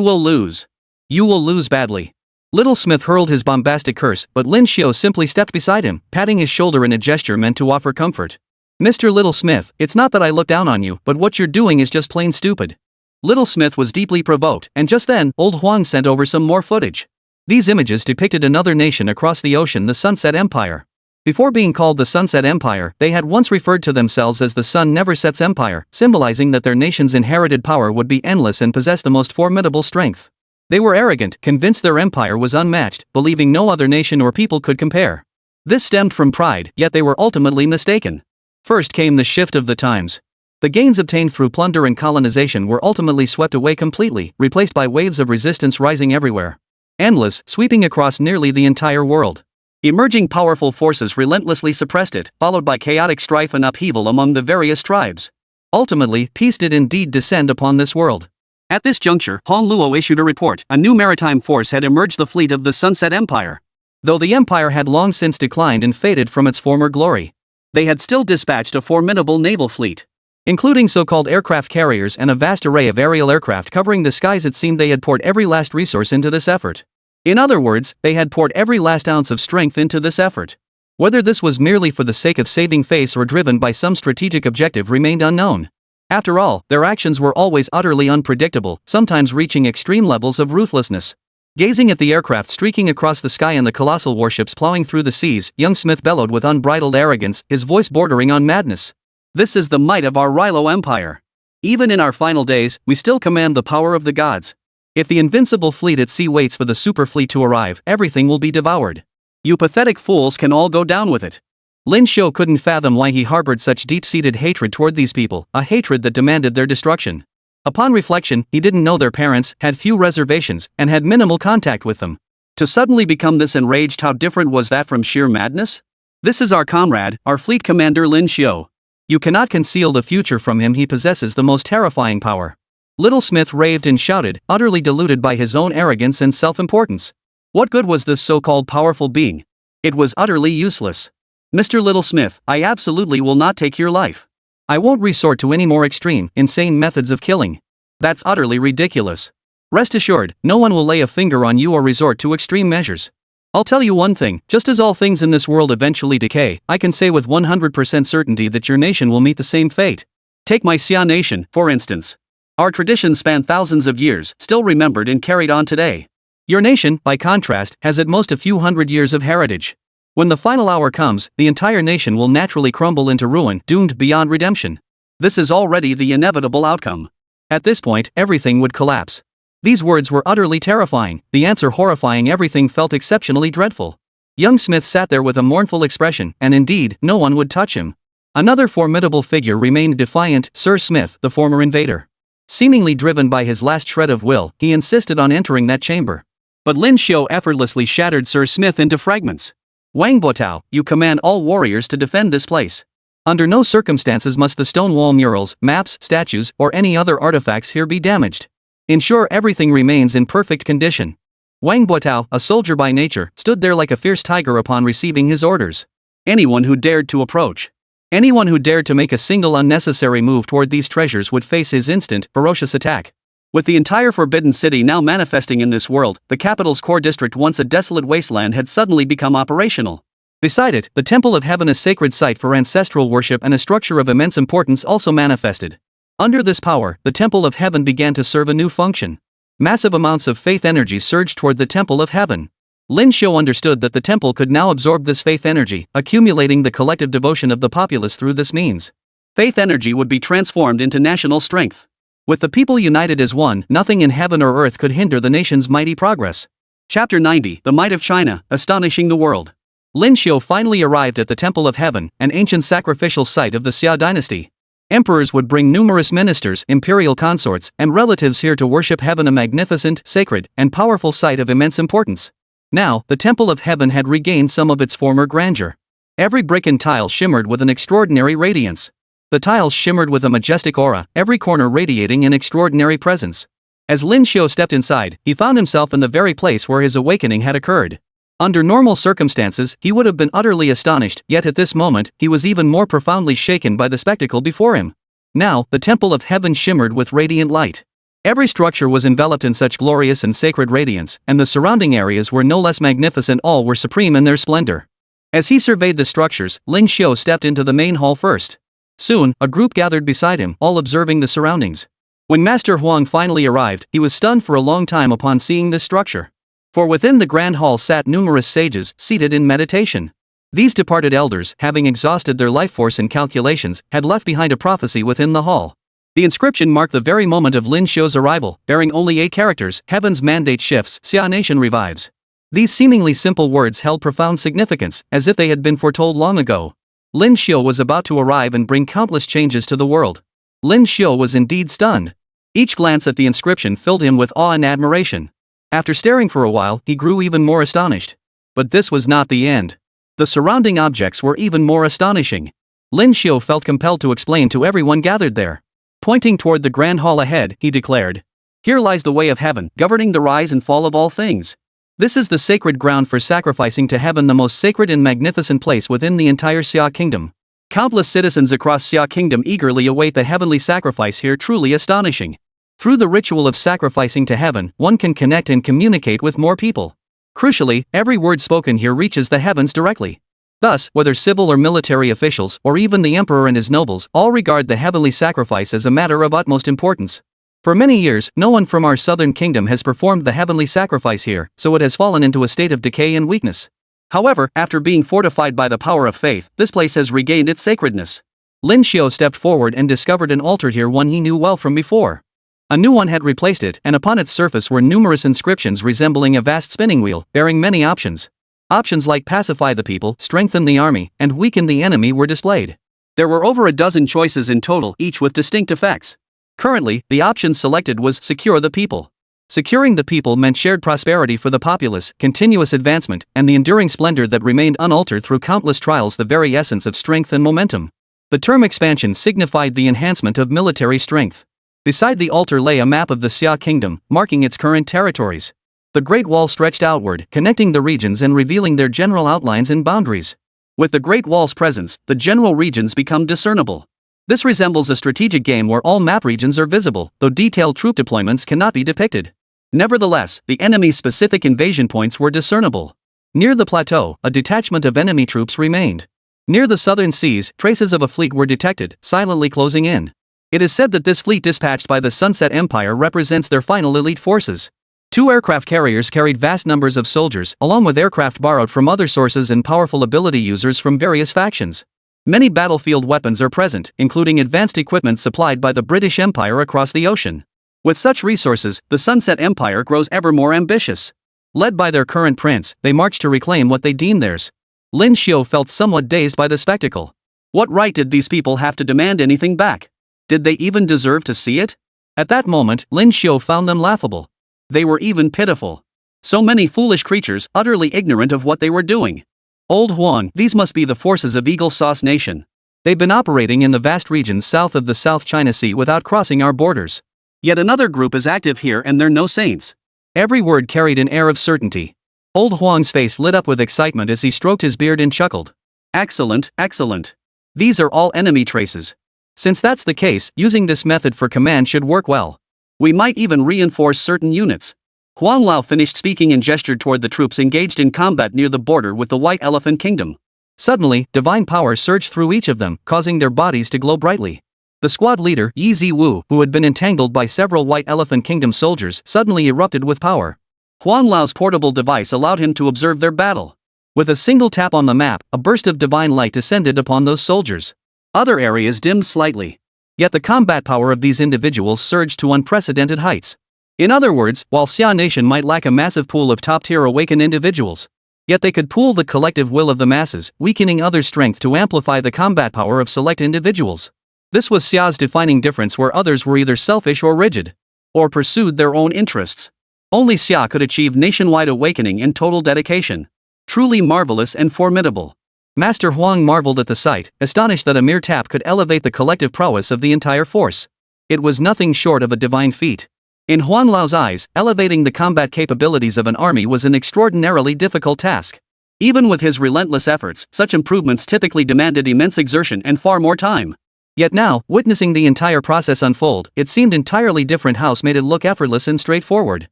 will lose. You will lose badly. Little Smith hurled his bombastic curse, but Lin Xiao simply stepped beside him, patting his shoulder in a gesture meant to offer comfort. Mr. Little Smith, it's not that I look down on you, but what you're doing is just plain stupid. Little Smith was deeply provoked, and just then, old Huang sent over some more footage. These images depicted another nation across the ocean, the Sunset Empire. Before being called the Sunset Empire, they had once referred to themselves as the Sun Never Sets Empire, symbolizing that their nation's inherited power would be endless and possess the most formidable strength. They were arrogant, convinced their empire was unmatched, believing no other nation or people could compare. This stemmed from pride, yet they were ultimately mistaken. First came the shift of the times. The gains obtained through plunder and colonization were ultimately swept away completely, replaced by waves of resistance rising everywhere. Endless, sweeping across nearly the entire world. Emerging powerful forces relentlessly suppressed it, followed by chaotic strife and upheaval among the various tribes. Ultimately, peace did indeed descend upon this world. At this juncture, Hong Luo issued a report. A new maritime force had emerged, the fleet of the Sunset Empire. Though the empire had long since declined and faded from its former glory, they had still dispatched a formidable naval fleet, including so-called aircraft carriers and a vast array of aerial aircraft covering the skies. It seemed they had poured every last resource into this effort. In other words, they had poured every last ounce of strength into this effort. Whether this was merely for the sake of saving face or driven by some strategic objective remained unknown. After all, their actions were always utterly unpredictable, sometimes reaching extreme levels of ruthlessness. Gazing at the aircraft streaking across the sky and the colossal warships plowing through the seas, young Smith bellowed with unbridled arrogance, his voice bordering on madness. This is the might of our Rilo Empire. Even in our final days, we still command the power of the gods. If the invincible fleet at sea waits for the super fleet to arrive, everything will be devoured. You pathetic fools can all go down with it. Lin Xiao couldn't fathom why he harbored such deep-seated hatred toward these people, a hatred that demanded their destruction. Upon reflection, he didn't know their parents, had few reservations, and had minimal contact with them. To suddenly become this enraged, how different was that from sheer madness? This is our comrade, our fleet commander Lin Xiao. You cannot conceal the future from him. He possesses the most terrifying power. Little Smith raved and shouted, utterly deluded by his own arrogance and self-importance. What good was this so-called powerful being? It was utterly useless. Mr. Little Smith, I absolutely will not take your life. I won't resort to any more extreme, insane methods of killing. That's utterly ridiculous. Rest assured, no one will lay a finger on you or resort to extreme measures. I'll tell you one thing, just as all things in this world eventually decay, I can say with 100% certainty that your nation will meet the same fate. Take my Xia nation, for instance. Our traditions span thousands of years, still remembered and carried on today. Your nation, by contrast, has at most a few hundred years of heritage. When the final hour comes, the entire nation will naturally crumble into ruin, doomed beyond redemption. This is already the inevitable outcome. At this point, everything would collapse. These words were utterly terrifying, the answer horrifying. Everything felt exceptionally dreadful. Young Smith sat there with a mournful expression, and indeed, no one would touch him. Another formidable figure remained defiant, Sir Smith, the former invader. Seemingly driven by his last shred of will, he insisted on entering that chamber. But Lin Xiao effortlessly shattered Sir Smith into fragments. Wang Buotao, you command all warriors to defend this place. Under no circumstances must the stone wall murals, maps, statues, or any other artifacts here be damaged. Ensure everything remains in perfect condition. Wang Buotao, a soldier by nature, stood there like a fierce tiger upon receiving his orders. Anyone who dared to approach, anyone who dared to make a single unnecessary move toward these treasures would face his instant, ferocious attack. With the entire Forbidden City now manifesting in this world, the capital's core district, once a desolate wasteland, had suddenly become operational. Beside it, the Temple of Heaven, a sacred site for ancestral worship and a structure of immense importance, also manifested. Under this power, the Temple of Heaven began to serve a new function. Massive amounts of faith energy surged toward the Temple of Heaven. Lin Xiao understood that the temple could now absorb this faith energy, accumulating the collective devotion of the populace through this means. Faith energy would be transformed into national strength. With the people united as one, nothing in heaven or earth could hinder the nation's mighty progress. Chapter 90, The Might of China, Astonishing the World. Lin Xiao finally arrived at the Temple of Heaven, an ancient sacrificial site of the Xia dynasty. Emperors would bring numerous ministers, imperial consorts, and relatives here to worship heaven, a magnificent, sacred, and powerful site of immense importance. Now, the Temple of Heaven had regained some of its former grandeur. Every brick and tile shimmered with an extraordinary radiance. The tiles shimmered with a majestic aura, every corner radiating an extraordinary presence. As Lin Xiao stepped inside, he found himself in the very place where his awakening had occurred. Under normal circumstances, he would have been utterly astonished, yet at this moment, he was even more profoundly shaken by the spectacle before him. Now, the Temple of Heaven shimmered with radiant light. Every structure was enveloped in such glorious and sacred radiance, and the surrounding areas were no less magnificent. All were supreme in their splendor. As he surveyed the structures, Lin Xiu stepped into the main hall first. Soon, a group gathered beside him, all observing the surroundings. When Master Huang finally arrived, he was stunned for a long time upon seeing this structure. For within the grand hall sat numerous sages, seated in meditation. These departed elders, having exhausted their life force and calculations, had left behind a prophecy within the hall. The inscription marked the very moment of Lin Xiu's arrival, bearing only 8 characters: Heaven's mandate shifts, Xia Nation revives. These seemingly simple words held profound significance, as if they had been foretold long ago. Lin Xiu was about to arrive and bring countless changes to the world. Lin Xiu was indeed stunned. Each glance at the inscription filled him with awe and admiration. After staring for a while, he grew even more astonished. But this was not the end. The surrounding objects were even more astonishing. Lin Xiu felt compelled to explain to everyone gathered there. Pointing toward the grand hall ahead, he declared, "Here lies the way of heaven, governing the rise and fall of all things. This is the sacred ground for sacrificing to heaven, the most sacred and magnificent place within the entire Xia Kingdom. Countless citizens across Xia Kingdom eagerly await the heavenly sacrifice here, truly astonishing. Through the ritual of sacrificing to heaven, one can connect and communicate with more people. Crucially, every word spoken here reaches the heavens directly. Thus, whether civil or military officials, or even the emperor and his nobles, all regard the heavenly sacrifice as a matter of utmost importance. For many years, no one from our southern kingdom has performed the heavenly sacrifice here, so it has fallen into a state of decay and weakness. However, after being fortified by the power of faith, this place has regained its sacredness." Lin Xiu stepped forward and discovered an altar here, one he knew well from before. A new one had replaced it, and upon its surface were numerous inscriptions resembling a vast spinning wheel, bearing many options. Options like pacify the people, strengthen the army, and weaken the enemy were displayed. There were over a dozen choices in total, each with distinct effects. Currently, the option selected was secure the people. Securing the people meant shared prosperity for the populace, continuous advancement, and the enduring splendor that remained unaltered through countless trials, the very essence of strength and momentum. The term expansion signified the enhancement of military strength. Beside the altar lay a map of the Xia Kingdom, marking its current territories. The Great Wall stretched outward, connecting the regions and revealing their general outlines and boundaries. With the Great Wall's presence, the general regions become discernible. This resembles a strategic game where all map regions are visible, though detailed troop deployments cannot be depicted. Nevertheless, the enemy's specific invasion points were discernible. Near the plateau, a detachment of enemy troops remained. Near the southern seas, traces of a fleet were detected, silently closing in. It is said that this fleet dispatched by the Sunset Empire represents their final elite forces. 2 aircraft carriers carried vast numbers of soldiers, along with aircraft borrowed from other sources and powerful ability users from various factions. Many battlefield weapons are present, including advanced equipment supplied by the British Empire across the ocean. With such resources, the Sunset Empire grows ever more ambitious. Led by their current prince, they march to reclaim what they deem theirs. Lin Xiu felt somewhat dazed by the spectacle. What right did these people have to demand anything back? Did they even deserve to see it? At that moment, Lin Xiu found them laughable. They were even pitiful. So many foolish creatures, utterly ignorant of what they were doing. Old Huang, these must be the forces of Eagle Sauce Nation. They've been operating in the vast regions south of the South China Sea without crossing our borders. Yet another group is active here and they're no saints. Every word carried an air of certainty. Old Huang's face lit up with excitement as he stroked his beard and chuckled. Excellent, excellent. These are all enemy traces. Since that's the case, using this method for command should work well. We might even reinforce certain units. Huang Lao finished speaking and gestured toward the troops engaged in combat near the border with the White Elephant Kingdom. Suddenly, divine power surged through each of them, causing their bodies to glow brightly. The squad leader, Yi Ziwu, who had been entangled by several White Elephant Kingdom soldiers, suddenly erupted with power. Huang Lao's portable device allowed him to observe their battle. With a single tap on the map, a burst of divine light descended upon those soldiers. Other areas dimmed slightly. Yet the combat power of these individuals surged to unprecedented heights. In other words, while Xia Nation might lack a massive pool of top-tier awakened individuals, yet they could pool the collective will of the masses, weakening others' strength to amplify the combat power of select individuals. This was Xia's defining difference, where others were either selfish or rigid, or pursued their own interests. Only Xia could achieve nationwide awakening and total dedication. Truly marvelous and formidable. Master Huang marveled at the sight, astonished that a mere tap could elevate the collective prowess of the entire force. It was nothing short of a divine feat. In Huang Lao's eyes, elevating the combat capabilities of an army was an extraordinarily difficult task. Even with his relentless efforts, such improvements typically demanded immense exertion and far more time. Yet now, witnessing the entire process unfold, it seemed entirely different. House made it look effortless and straightforward.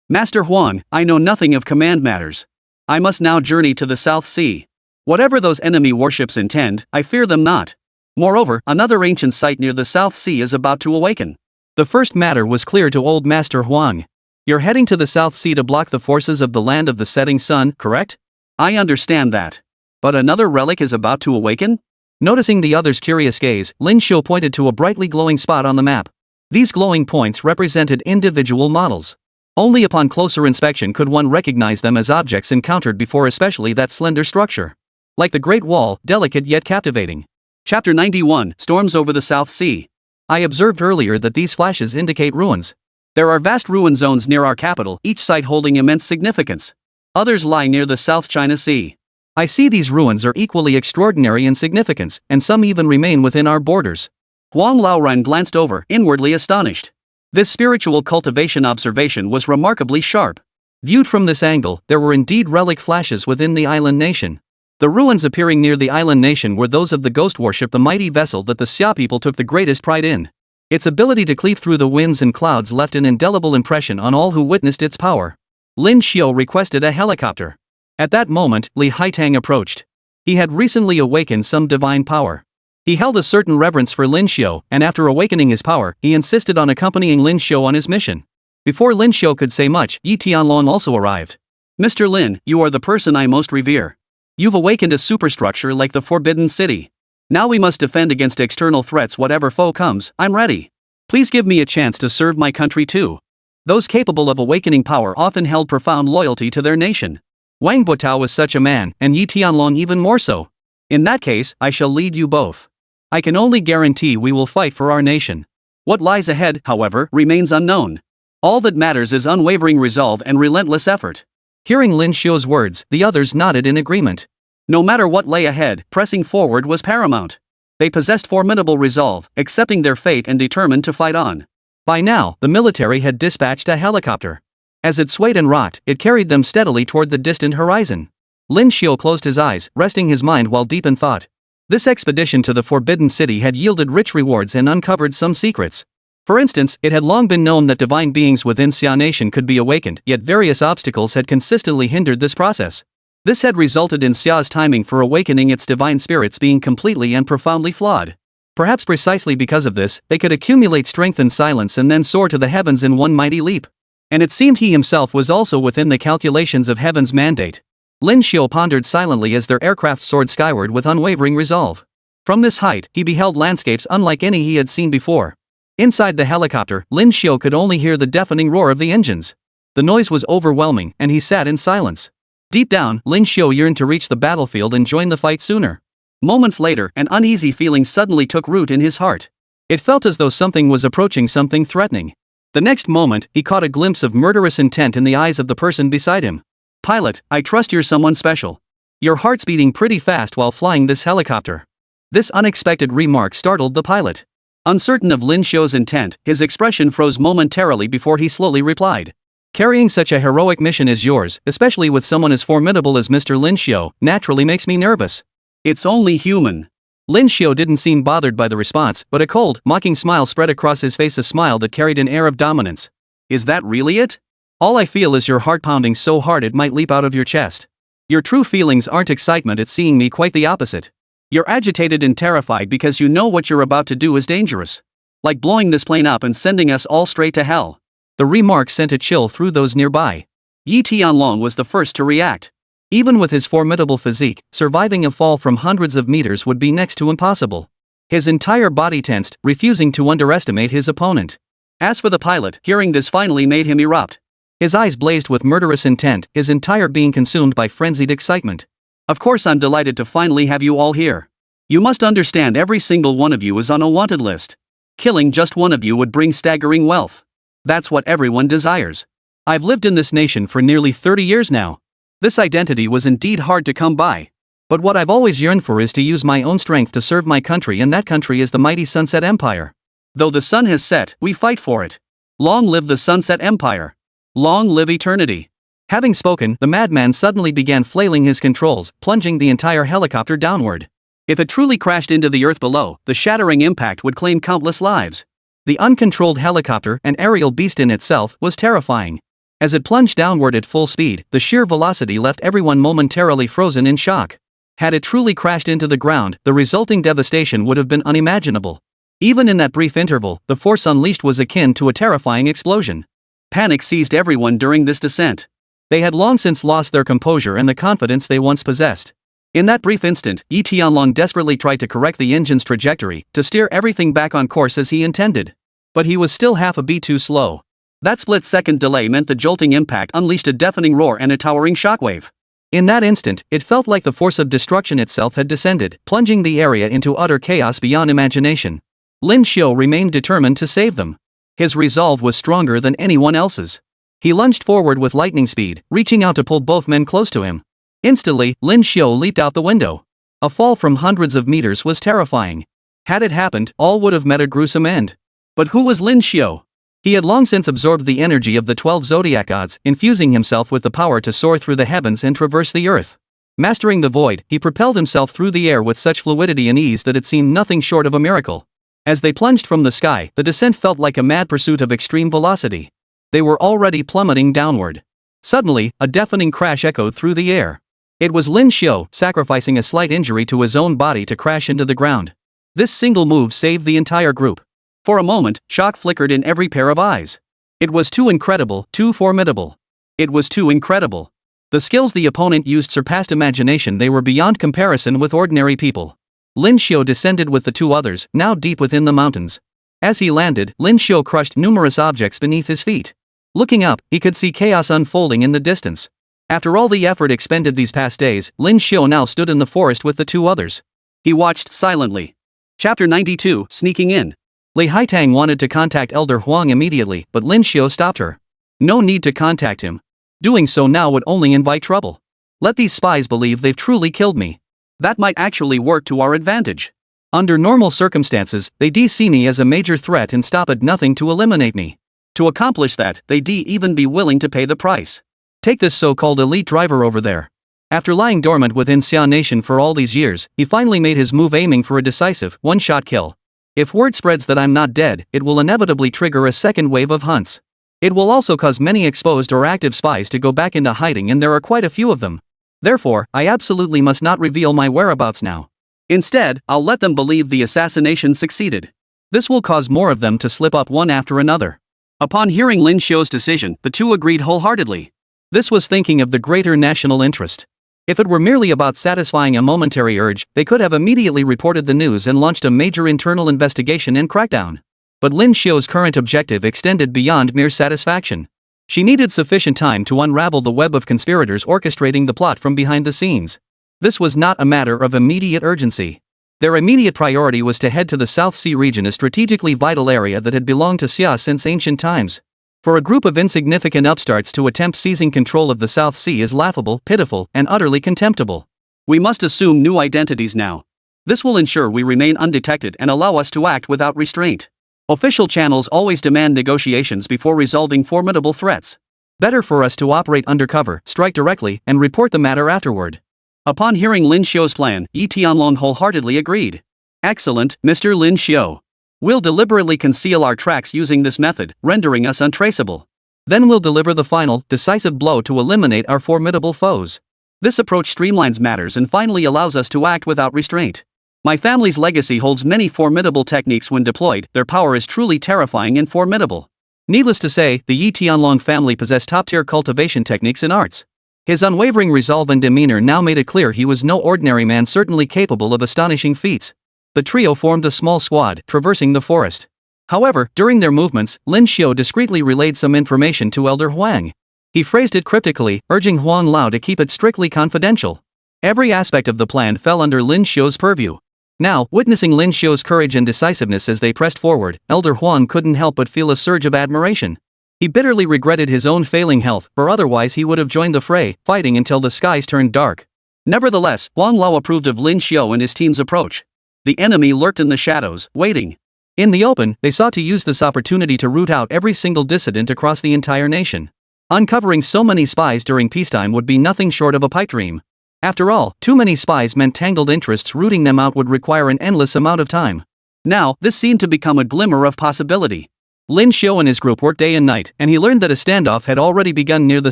Master Huang, I know nothing of command matters. I must now journey to the South Sea. Whatever those enemy warships intend, I fear them not. Moreover, another ancient site near the South Sea is about to awaken. The first matter was clear to old Master Huang. You're heading to the South Sea to block the forces of the land of the setting sun, correct? I understand that. But another relic is about to awaken? Noticing the other's curious gaze, Lin Xiu pointed to a brightly glowing spot on the map. These glowing points represented individual models. Only upon closer inspection could one recognize them as objects encountered before, especially that slender structure. Like the Great Wall, delicate yet captivating. Chapter 91, Storms over the South Sea. I observed earlier that these flashes indicate ruins. There are vast ruin zones near our capital, each site holding immense significance. Others lie near the South China Sea. I see these ruins are equally extraordinary in significance, and some even remain within our borders. Huang Laoran glanced over, inwardly astonished. This spiritual cultivation observation was remarkably sharp. Viewed from this angle, there were indeed relic flashes within the island nation. The ruins appearing near the island nation were those of the ghost worship, the mighty vessel that the Xia people took the greatest pride in. Its ability to cleave through the winds and clouds left an indelible impression on all who witnessed its power. Lin Xiu requested a helicopter. At that moment, Li Haitang approached. He had recently awakened some divine power. He held a certain reverence for Lin Xiu, and after awakening his power, he insisted on accompanying Lin Xiu on his mission. Before Lin Xiu could say much, Yi Tianlong also arrived. Mr. Lin, you are the person I most revere. You've awakened a superstructure like the Forbidden City. Now we must defend against external threats. Whatever foe comes, I'm ready. Please give me a chance to serve my country too. Those capable of awakening power often held profound loyalty to their nation. Wang Botao was such a man, and Yi Tianlong even more so. In that case, I shall lead you both. I can only guarantee we will fight for our nation. What lies ahead, however, remains unknown. All that matters is unwavering resolve and relentless effort. Hearing Lin Xiu's words, the others nodded in agreement. No matter what lay ahead, pressing forward was paramount. They possessed formidable resolve, accepting their fate and determined to fight on. By now, the military had dispatched a helicopter. As it swayed and rocked, it carried them steadily toward the distant horizon. Lin Xiu closed his eyes, resting his mind while deep in thought. This expedition to the Forbidden City had yielded rich rewards and uncovered some secrets. For instance, it had long been known that divine beings within Xia Nation could be awakened, yet various obstacles had consistently hindered this process. This had resulted in Xia's timing for awakening its divine spirits being completely and profoundly flawed. Perhaps precisely because of this, they could accumulate strength in silence and then soar to the heavens in one mighty leap. And it seemed he himself was also within the calculations of heaven's mandate. Lin Xiu pondered silently as their aircraft soared skyward with unwavering resolve. From this height, he beheld landscapes unlike any he had seen before. Inside the helicopter, Lin Xiu could only hear the deafening roar of the engines. The noise was overwhelming, and he sat in silence. Deep down, Lin Xiu yearned to reach the battlefield and join the fight sooner. Moments later, an uneasy feeling suddenly took root in his heart. It felt as though something was approaching, something threatening. The next moment, he caught a glimpse of murderous intent in the eyes of the person beside him. Pilot, I trust you're someone special. Your heart's beating pretty fast while flying this helicopter. This unexpected remark startled the pilot. Uncertain of Lin Xiu's intent, his expression froze momentarily before he slowly replied. Carrying such a heroic mission as yours, especially with someone as formidable as Mr. Lin Xiu, naturally makes me nervous. It's only human. Lin Xiu didn't seem bothered by the response, but a cold, mocking smile spread across his face, a smile that carried an air of dominance. Is that really it? All I feel is your heart pounding so hard it might leap out of your chest. Your true feelings aren't excitement at seeing me, quite the opposite. You're agitated and terrified because you know what you're about to do is dangerous. Like blowing this plane up and sending us all straight to hell. The remark sent a chill through those nearby. Yi Tianlong was the first to react. Even with his formidable physique, surviving a fall from hundreds of meters would be next to impossible. His entire body tensed, refusing to underestimate his opponent. As for the pilot, hearing this finally made him erupt. His eyes blazed with murderous intent, his entire being consumed by frenzied excitement. Of course I'm delighted to finally have you all here. You must understand every single one of you is on a wanted list. Killing just one of you would bring staggering wealth. That's what everyone desires. I've lived in this nation for nearly 30 years now. This identity was indeed hard to come by. But what I've always yearned for is to use my own strength to serve my country, and that country is the mighty Sunset Empire. Though the sun has set, we fight for it. Long live the Sunset Empire. Long live eternity. Having spoken, the madman suddenly began flailing his controls, plunging the entire helicopter downward. If it truly crashed into the earth below, the shattering impact would claim countless lives. The uncontrolled helicopter and aerial beast in itself was terrifying. As it plunged downward at full speed, the sheer velocity left everyone momentarily frozen in shock. Had it truly crashed into the ground, the resulting devastation would have been unimaginable. Even in that brief interval, the force unleashed was akin to a terrifying explosion. Panic seized everyone during this descent. They had long since lost their composure and the confidence they once possessed. In that brief instant, Yi Tianlong desperately tried to correct the engine's trajectory, to steer everything back on course as he intended. But he was still half a beat too slow. That split-second delay meant the jolting impact unleashed a deafening roar and a towering shockwave. In that instant, it felt like the force of destruction itself had descended, plunging the area into utter chaos beyond imagination. Lin Xiu remained determined to save them. His resolve was stronger than anyone else's. He lunged forward with lightning speed, reaching out to pull both men close to him. Instantly, Lin Xiu leaped out the window. A fall from hundreds of meters was terrifying. Had it happened, all would have met a gruesome end. But who was Lin Xiu? He had long since absorbed the energy of the 12 zodiac gods, infusing himself with the power to soar through the heavens and traverse the earth. Mastering the void, he propelled himself through the air with such fluidity and ease that it seemed nothing short of a miracle. As they plunged from the sky, the descent felt like a mad pursuit of extreme velocity. They were already plummeting downward. Suddenly, a deafening crash echoed through the air. It was Lin Xiu, sacrificing a slight injury to his own body to crash into the ground. This single move saved the entire group. For a moment, shock flickered in every pair of eyes. It was too incredible, too formidable. It was too incredible. The skills the opponent used surpassed imagination. They were beyond comparison with ordinary people. Lin Xiu descended with the two others, now deep within the mountains. As he landed, Lin Xiu crushed numerous objects beneath his feet. Looking up, he could see chaos unfolding in the distance. After all the effort expended these past days, Lin Xiu now stood in the forest with the two others. He watched silently. Chapter 92, Sneaking In. Lei Haitang wanted to contact Elder Huang immediately, but Lin Xiu stopped her. No need to contact him. Doing so now would only invite trouble. Let these spies believe they've truly killed me. That might actually work to our advantage. Under normal circumstances, they'd see me as a major threat and stop at nothing to eliminate me. To accomplish that, they'd even be willing to pay the price. Take this so-called elite driver over there. After lying dormant within Xia Nation for all these years, he finally made his move, aiming for a decisive, one-shot kill. If word spreads that I'm not dead, it will inevitably trigger a second wave of hunts. It will also cause many exposed or active spies to go back into hiding, and there are quite a few of them. Therefore, I absolutely must not reveal my whereabouts now. Instead, I'll let them believe the assassination succeeded. This will cause more of them to slip up one after another. Upon hearing Lin Xiu's decision, the two agreed wholeheartedly. This was thinking of the greater national interest. If it were merely about satisfying a momentary urge, they could have immediately reported the news and launched a major internal investigation and crackdown. But Lin Xiu's current objective extended beyond mere satisfaction. She needed sufficient time to unravel the web of conspirators orchestrating the plot from behind the scenes. This was not a matter of immediate urgency. Their immediate priority was to head to the South Sea region, a strategically vital area that had belonged to Xia since ancient times. For a group of insignificant upstarts to attempt seizing control of the South Sea is laughable, pitiful, and utterly contemptible. We must assume new identities now. This will ensure we remain undetected and allow us to act without restraint. Official channels always demand negotiations before resolving formidable threats. Better for us to operate undercover, strike directly, and report the matter afterward. Upon hearing Lin Xiu's plan, Yi Tianlong wholeheartedly agreed. Excellent, Mr. Lin Xiu. We'll deliberately conceal our tracks using this method, rendering us untraceable. Then we'll deliver the final, decisive blow to eliminate our formidable foes. This approach streamlines matters and finally allows us to act without restraint. My family's legacy holds many formidable techniques. When deployed, their power is truly terrifying and formidable. Needless to say, the Yi Tianlong family possessed top-tier cultivation techniques and arts. His unwavering resolve and demeanor now made it clear he was no ordinary man, certainly capable of astonishing feats. The trio formed a small squad, traversing the forest. However, during their movements, Lin Xiu discreetly relayed some information to Elder Huang. He phrased it cryptically, urging Huang Lao to keep it strictly confidential. Every aspect of the plan fell under Lin Xiu's purview. Now, witnessing Lin Xiu's courage and decisiveness as they pressed forward, Elder Huang couldn't help but feel a surge of admiration. He bitterly regretted his own failing health, for otherwise he would have joined the fray, fighting until the skies turned dark. Nevertheless, Huang Lao approved of Lin Xiu and his team's approach. The enemy lurked in the shadows, waiting. In the open, they sought to use this opportunity to root out every single dissident across the entire nation. Uncovering so many spies during peacetime would be nothing short of a pipe dream. After all, too many spies meant tangled interests rooting them out would require an endless amount of time. Now, this seemed to become a glimmer of possibility. Lin Xiu and his group worked day and night, and he learned that a standoff had already begun near the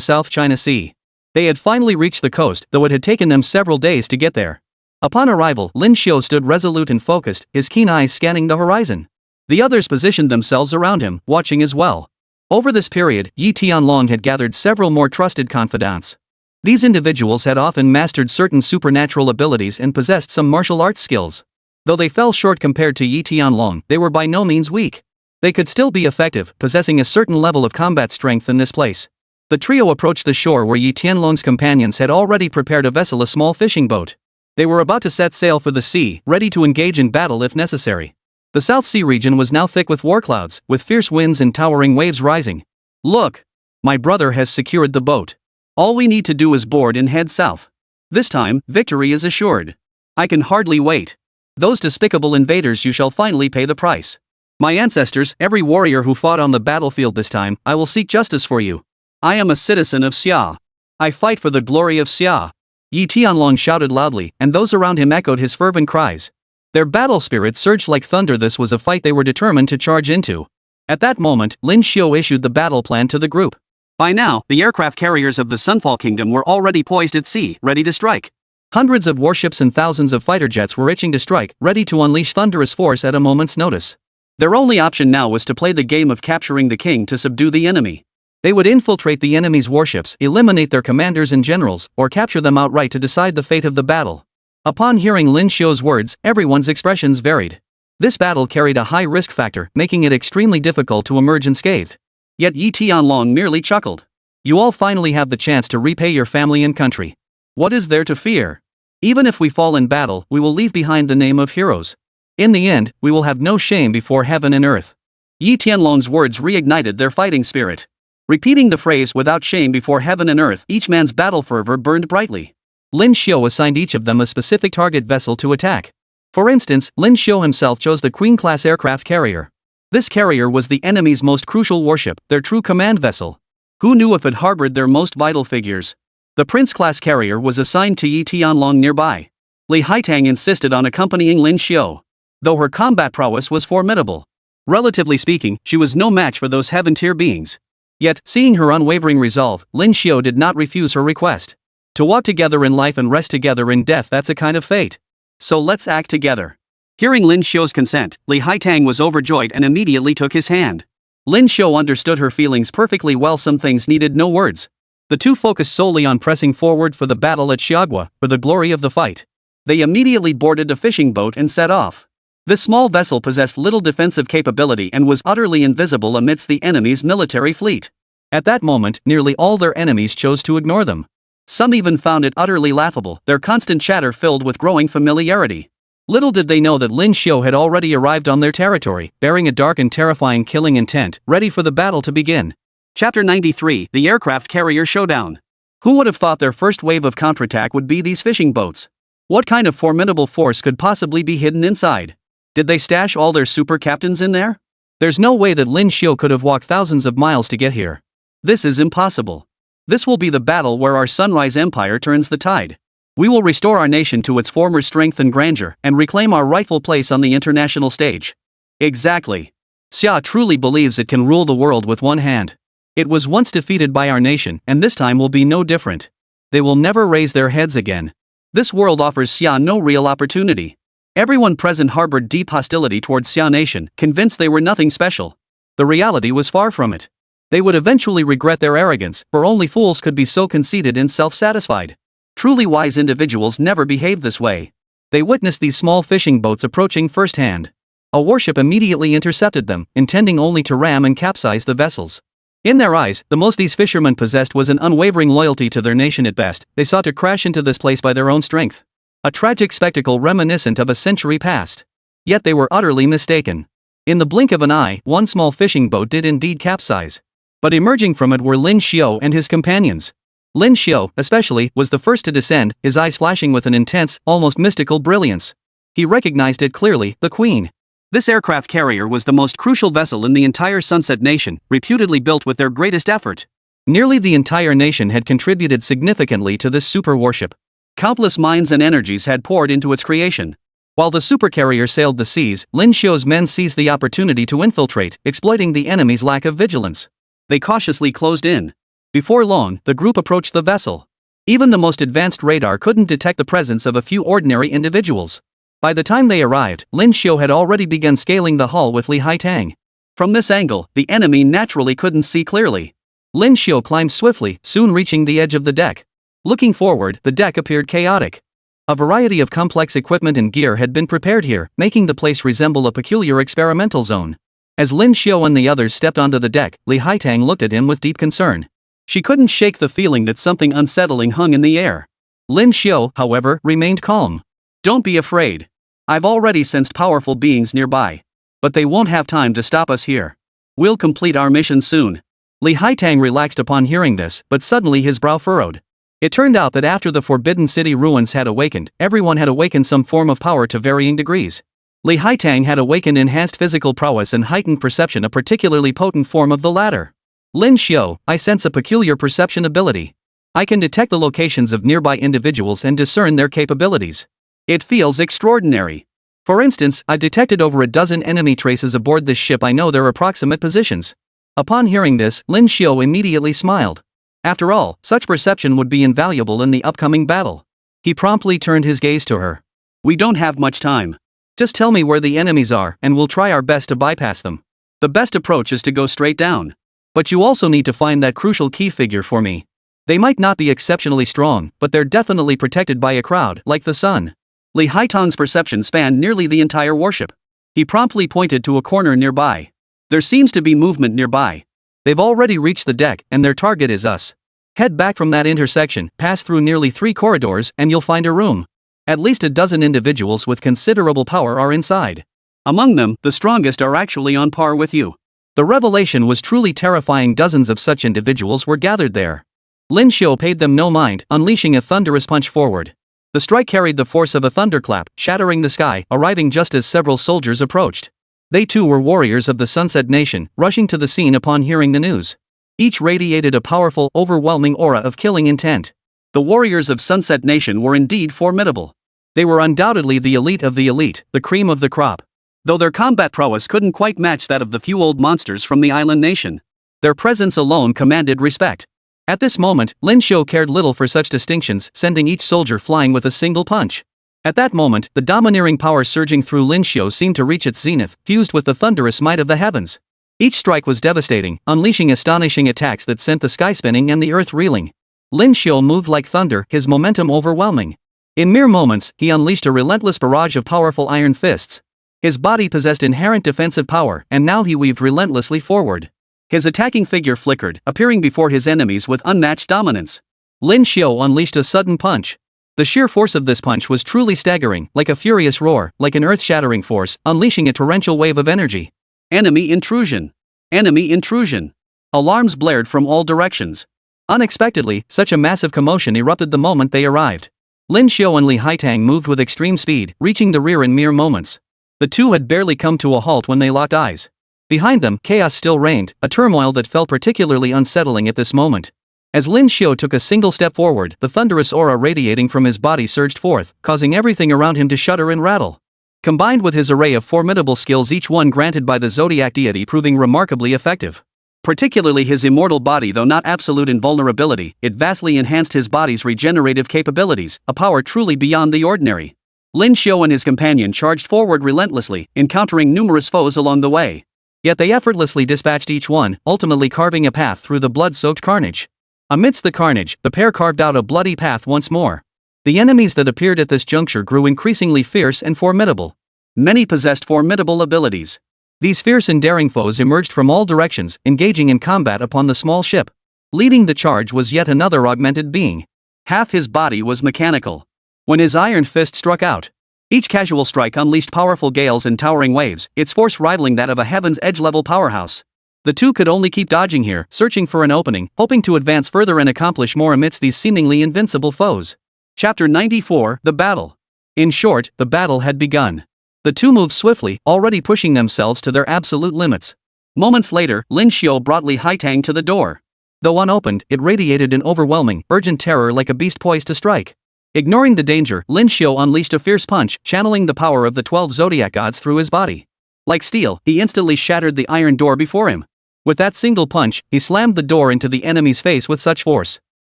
South China Sea. They had finally reached the coast, though it had taken them several days to get there. Upon arrival, Lin Xiu stood resolute and focused, his keen eyes scanning the horizon. The others positioned themselves around him, watching as well. Over this period, Yi Tianlong had gathered several more trusted confidants. These individuals had often mastered certain supernatural abilities and possessed some martial arts skills. Though they fell short compared to Yi Tianlong, they were by no means weak. They could still be effective, possessing a certain level of combat strength in this place. The trio approached the shore where Yi Tianlong's companions had already prepared a vessel, a small fishing boat. They were about to set sail for the sea, ready to engage in battle if necessary. The South Sea region was now thick with war clouds, with fierce winds and towering waves rising. Look! My brother has secured the boat. All we need to do is board and head south. This time, victory is assured. I can hardly wait. Those despicable invaders, you shall finally pay the price. My ancestors, every warrior who fought on the battlefield this time, I will seek justice for you. I am a citizen of Xia. I fight for the glory of Xia. Yi Tianlong shouted loudly, and those around him echoed his fervent cries. Their battle spirit surged like thunder. This was a fight they were determined to charge into. At that moment, Lin Xiu issued the battle plan to the group. By now, the aircraft carriers of the Sunfall Kingdom were already poised at sea, ready to strike. Hundreds of warships and thousands of fighter jets were itching to strike, ready to unleash thunderous force at a moment's notice. Their only option now was to play the game of capturing the king to subdue the enemy. They would infiltrate the enemy's warships, eliminate their commanders and generals, or capture them outright to decide the fate of the battle. Upon hearing Lin Xiu's words, everyone's expressions varied. This battle carried a high risk factor, making it extremely difficult to emerge unscathed. Yet Yi Tianlong merely chuckled. You all finally have the chance to repay your family and country. What is there to fear? Even if we fall in battle, we will leave behind the name of heroes. In the end, we will have no shame before heaven and earth. Yi Tianlong's words reignited their fighting spirit. Repeating the phrase without shame before heaven and earth, each man's battle fervor burned brightly. Lin Xiu assigned each of them a specific target vessel to attack. For instance, Lin Xiu himself chose the Queen-class aircraft carrier. This carrier was the enemy's most crucial warship, their true command vessel. Who knew if it harbored their most vital figures? The Prince-class carrier was assigned to Yi Tianlong nearby. Li Haitang insisted on accompanying Lin Xiu. Though her combat prowess was formidable. Relatively speaking, she was no match for those heaven-tier beings. Yet, seeing her unwavering resolve, Lin Xiu did not refuse her request. To walk together in life and rest together in death, that's a kind of fate. So let's act together. Hearing Lin Xiu's consent, Li Haitang was overjoyed and immediately took his hand. Lin Xiu understood her feelings perfectly well. Some things needed no words. The two focused solely on pressing forward for the battle at Xiagua, for the glory of the fight. They immediately boarded a fishing boat and set off. This small vessel possessed little defensive capability and was utterly invisible amidst the enemy's military fleet. At that moment, nearly all their enemies chose to ignore them. Some even found it utterly laughable, their constant chatter filled with growing familiarity. Little did they know that Lin Xiu had already arrived on their territory, bearing a dark and terrifying killing intent, ready for the battle to begin. Chapter 93, The Aircraft Carrier Showdown. Who would have thought their first wave of counterattack would be these fishing boats? What kind of formidable force could possibly be hidden inside? Did they stash all their super captains in there? There's no way that Lin Xiu could have walked thousands of miles to get here. This is impossible. This will be the battle where our Sunrise Empire turns the tide. We will restore our nation to its former strength and grandeur, and reclaim our rightful place on the international stage. Exactly. Xia truly believes it can rule the world with one hand. It was once defeated by our nation, and this time will be no different. They will never raise their heads again. This world offers Xia no real opportunity. Everyone present harbored deep hostility towards Xia Nation, convinced they were nothing special. The reality was far from it. They would eventually regret their arrogance, for only fools could be so conceited and self-satisfied. Truly wise individuals never behave this way. They witnessed these small fishing boats approaching firsthand. A warship immediately intercepted them, intending only to ram and capsize the vessels. In their eyes, the most these fishermen possessed was an unwavering loyalty to their nation at best. They sought to crash into this place by their own strength. A tragic spectacle reminiscent of a century past. Yet they were utterly mistaken. In the blink of an eye, one small fishing boat did indeed capsize. But emerging from it were Lin Xiu and his companions. Lin Xiu, especially, was the first to descend, his eyes flashing with an intense, almost mystical brilliance. He recognized it clearly, the Queen. This aircraft carrier was the most crucial vessel in the entire Sunset Nation, reputedly built with their greatest effort. Nearly the entire nation had contributed significantly to this super warship. Countless minds and energies had poured into its creation. While the supercarrier sailed the seas, Lin Xiu's men seized the opportunity to infiltrate, exploiting the enemy's lack of vigilance. They cautiously closed in. Before long, the group approached the vessel. Even the most advanced radar couldn't detect the presence of a few ordinary individuals. By the time they arrived, Lin Xiu had already begun scaling the hull with Li Haitang. From this angle, the enemy naturally couldn't see clearly. Lin Xiu climbed swiftly, soon reaching the edge of the deck. Looking forward, the deck appeared chaotic. A variety of complex equipment and gear had been prepared here, making the place resemble a peculiar experimental zone. As Lin Xiu and the others stepped onto the deck, Li Haitang looked at him with deep concern. She couldn't shake the feeling that something unsettling hung in the air. Lin Xiu, however, remained calm. "Don't be afraid. I've already sensed powerful beings nearby. But they won't have time to stop us here. We'll complete our mission soon." Li Haitang relaxed upon hearing this, but suddenly his brow furrowed. It turned out that after the Forbidden City ruins had awakened, everyone had awakened some form of power to varying degrees. Li Haitang had awakened enhanced physical prowess and heightened perception, a particularly potent form of the latter. "Lin Xiu, I sense a peculiar perception ability. I can detect the locations of nearby individuals and discern their capabilities. It feels extraordinary. For instance, I've detected over a dozen enemy traces aboard this ship. I know their approximate positions." Upon hearing this, Lin Xiu immediately smiled. After all, such perception would be invaluable in the upcoming battle. He promptly turned his gaze to her. "We don't have much time. Just tell me where the enemies are and we'll try our best to bypass them. The best approach is to go straight down. But you also need to find that crucial key figure for me. They might not be exceptionally strong, but they're definitely protected by a crowd, like the sun." Li Haitang's perception spanned nearly the entire warship. He promptly pointed to a corner nearby. "There seems to be movement nearby. They've already reached the deck, and their target is us. Head back from that intersection, pass through nearly 3 corridors, and you'll find a room. At least a dozen individuals with considerable power are inside. Among them, the strongest are actually on par with you." The revelation was truly terrifying. Dozens of such individuals were gathered there. Lin Xiu paid them no mind, unleashing a thunderous punch forward. The strike carried the force of a thunderclap, shattering the sky, arriving just as several soldiers approached. They too were warriors of the Sunset Nation, rushing to the scene upon hearing the news. Each radiated a powerful, overwhelming aura of killing intent. The warriors of Sunset Nation were indeed formidable. They were undoubtedly the elite of the elite, the cream of the crop. Though their combat prowess couldn't quite match that of the few old monsters from the island nation, their presence alone commanded respect. At this moment, Lin Xiu cared little for such distinctions, sending each soldier flying with a single punch. At that moment, the domineering power surging through Lin Xiu seemed to reach its zenith, fused with the thunderous might of the heavens. Each strike was devastating, unleashing astonishing attacks that sent the sky spinning and the earth reeling. Lin Xiu moved like thunder, his momentum overwhelming. In mere moments, he unleashed a relentless barrage of powerful iron fists. His body possessed inherent defensive power, and now he weaved relentlessly forward. His attacking figure flickered, appearing before his enemies with unmatched dominance. Lin Xiu unleashed a sudden punch. The sheer force of this punch was truly staggering, like a furious roar, like an earth-shattering force, unleashing a torrential wave of energy. Enemy intrusion! Enemy intrusion! Alarms blared from all directions. Unexpectedly, such a massive commotion erupted the moment they arrived. Lin Xiu and Li Haitang moved with extreme speed, reaching the rear in mere moments. The two had barely come to a halt when they locked eyes. Behind them, chaos still reigned, a turmoil that felt particularly unsettling at this moment. As Lin Xiu took a single step forward, the thunderous aura radiating from his body surged forth, causing everything around him to shudder and rattle. Combined with his array of formidable skills, each one granted by the zodiac deity, proving remarkably effective. Particularly his immortal body, though not absolute invulnerability, it vastly enhanced his body's regenerative capabilities, a power truly beyond the ordinary. Lin Xiu and his companion charged forward relentlessly, encountering numerous foes along the way. Yet they effortlessly dispatched each one, ultimately carving a path through the blood-soaked carnage. Amidst the carnage, the pair carved out a bloody path once more. The enemies that appeared at this juncture grew increasingly fierce and formidable. Many possessed formidable abilities. These fierce and daring foes emerged from all directions, engaging in combat upon the small ship. Leading the charge was yet another augmented being. Half his body was mechanical. When his iron fist struck out, each casual strike unleashed powerful gales and towering waves, its force rivaling that of a Heaven's Edge-level powerhouse. The two could only keep dodging here, searching for an opening, hoping to advance further and accomplish more amidst these seemingly invincible foes. Chapter 94, The Battle. In short, the battle had begun. The two moved swiftly, already pushing themselves to their absolute limits. Moments later, Lin Xiu brought Li Haitang to the door. Though unopened, it radiated an overwhelming, urgent terror like a beast poised to strike. Ignoring the danger, Lin Xiu unleashed a fierce punch, channeling the power of the 12 zodiac gods through his body. Like steel, he instantly shattered the iron door before him. With that single punch, he slammed the door into the enemy's face with such force.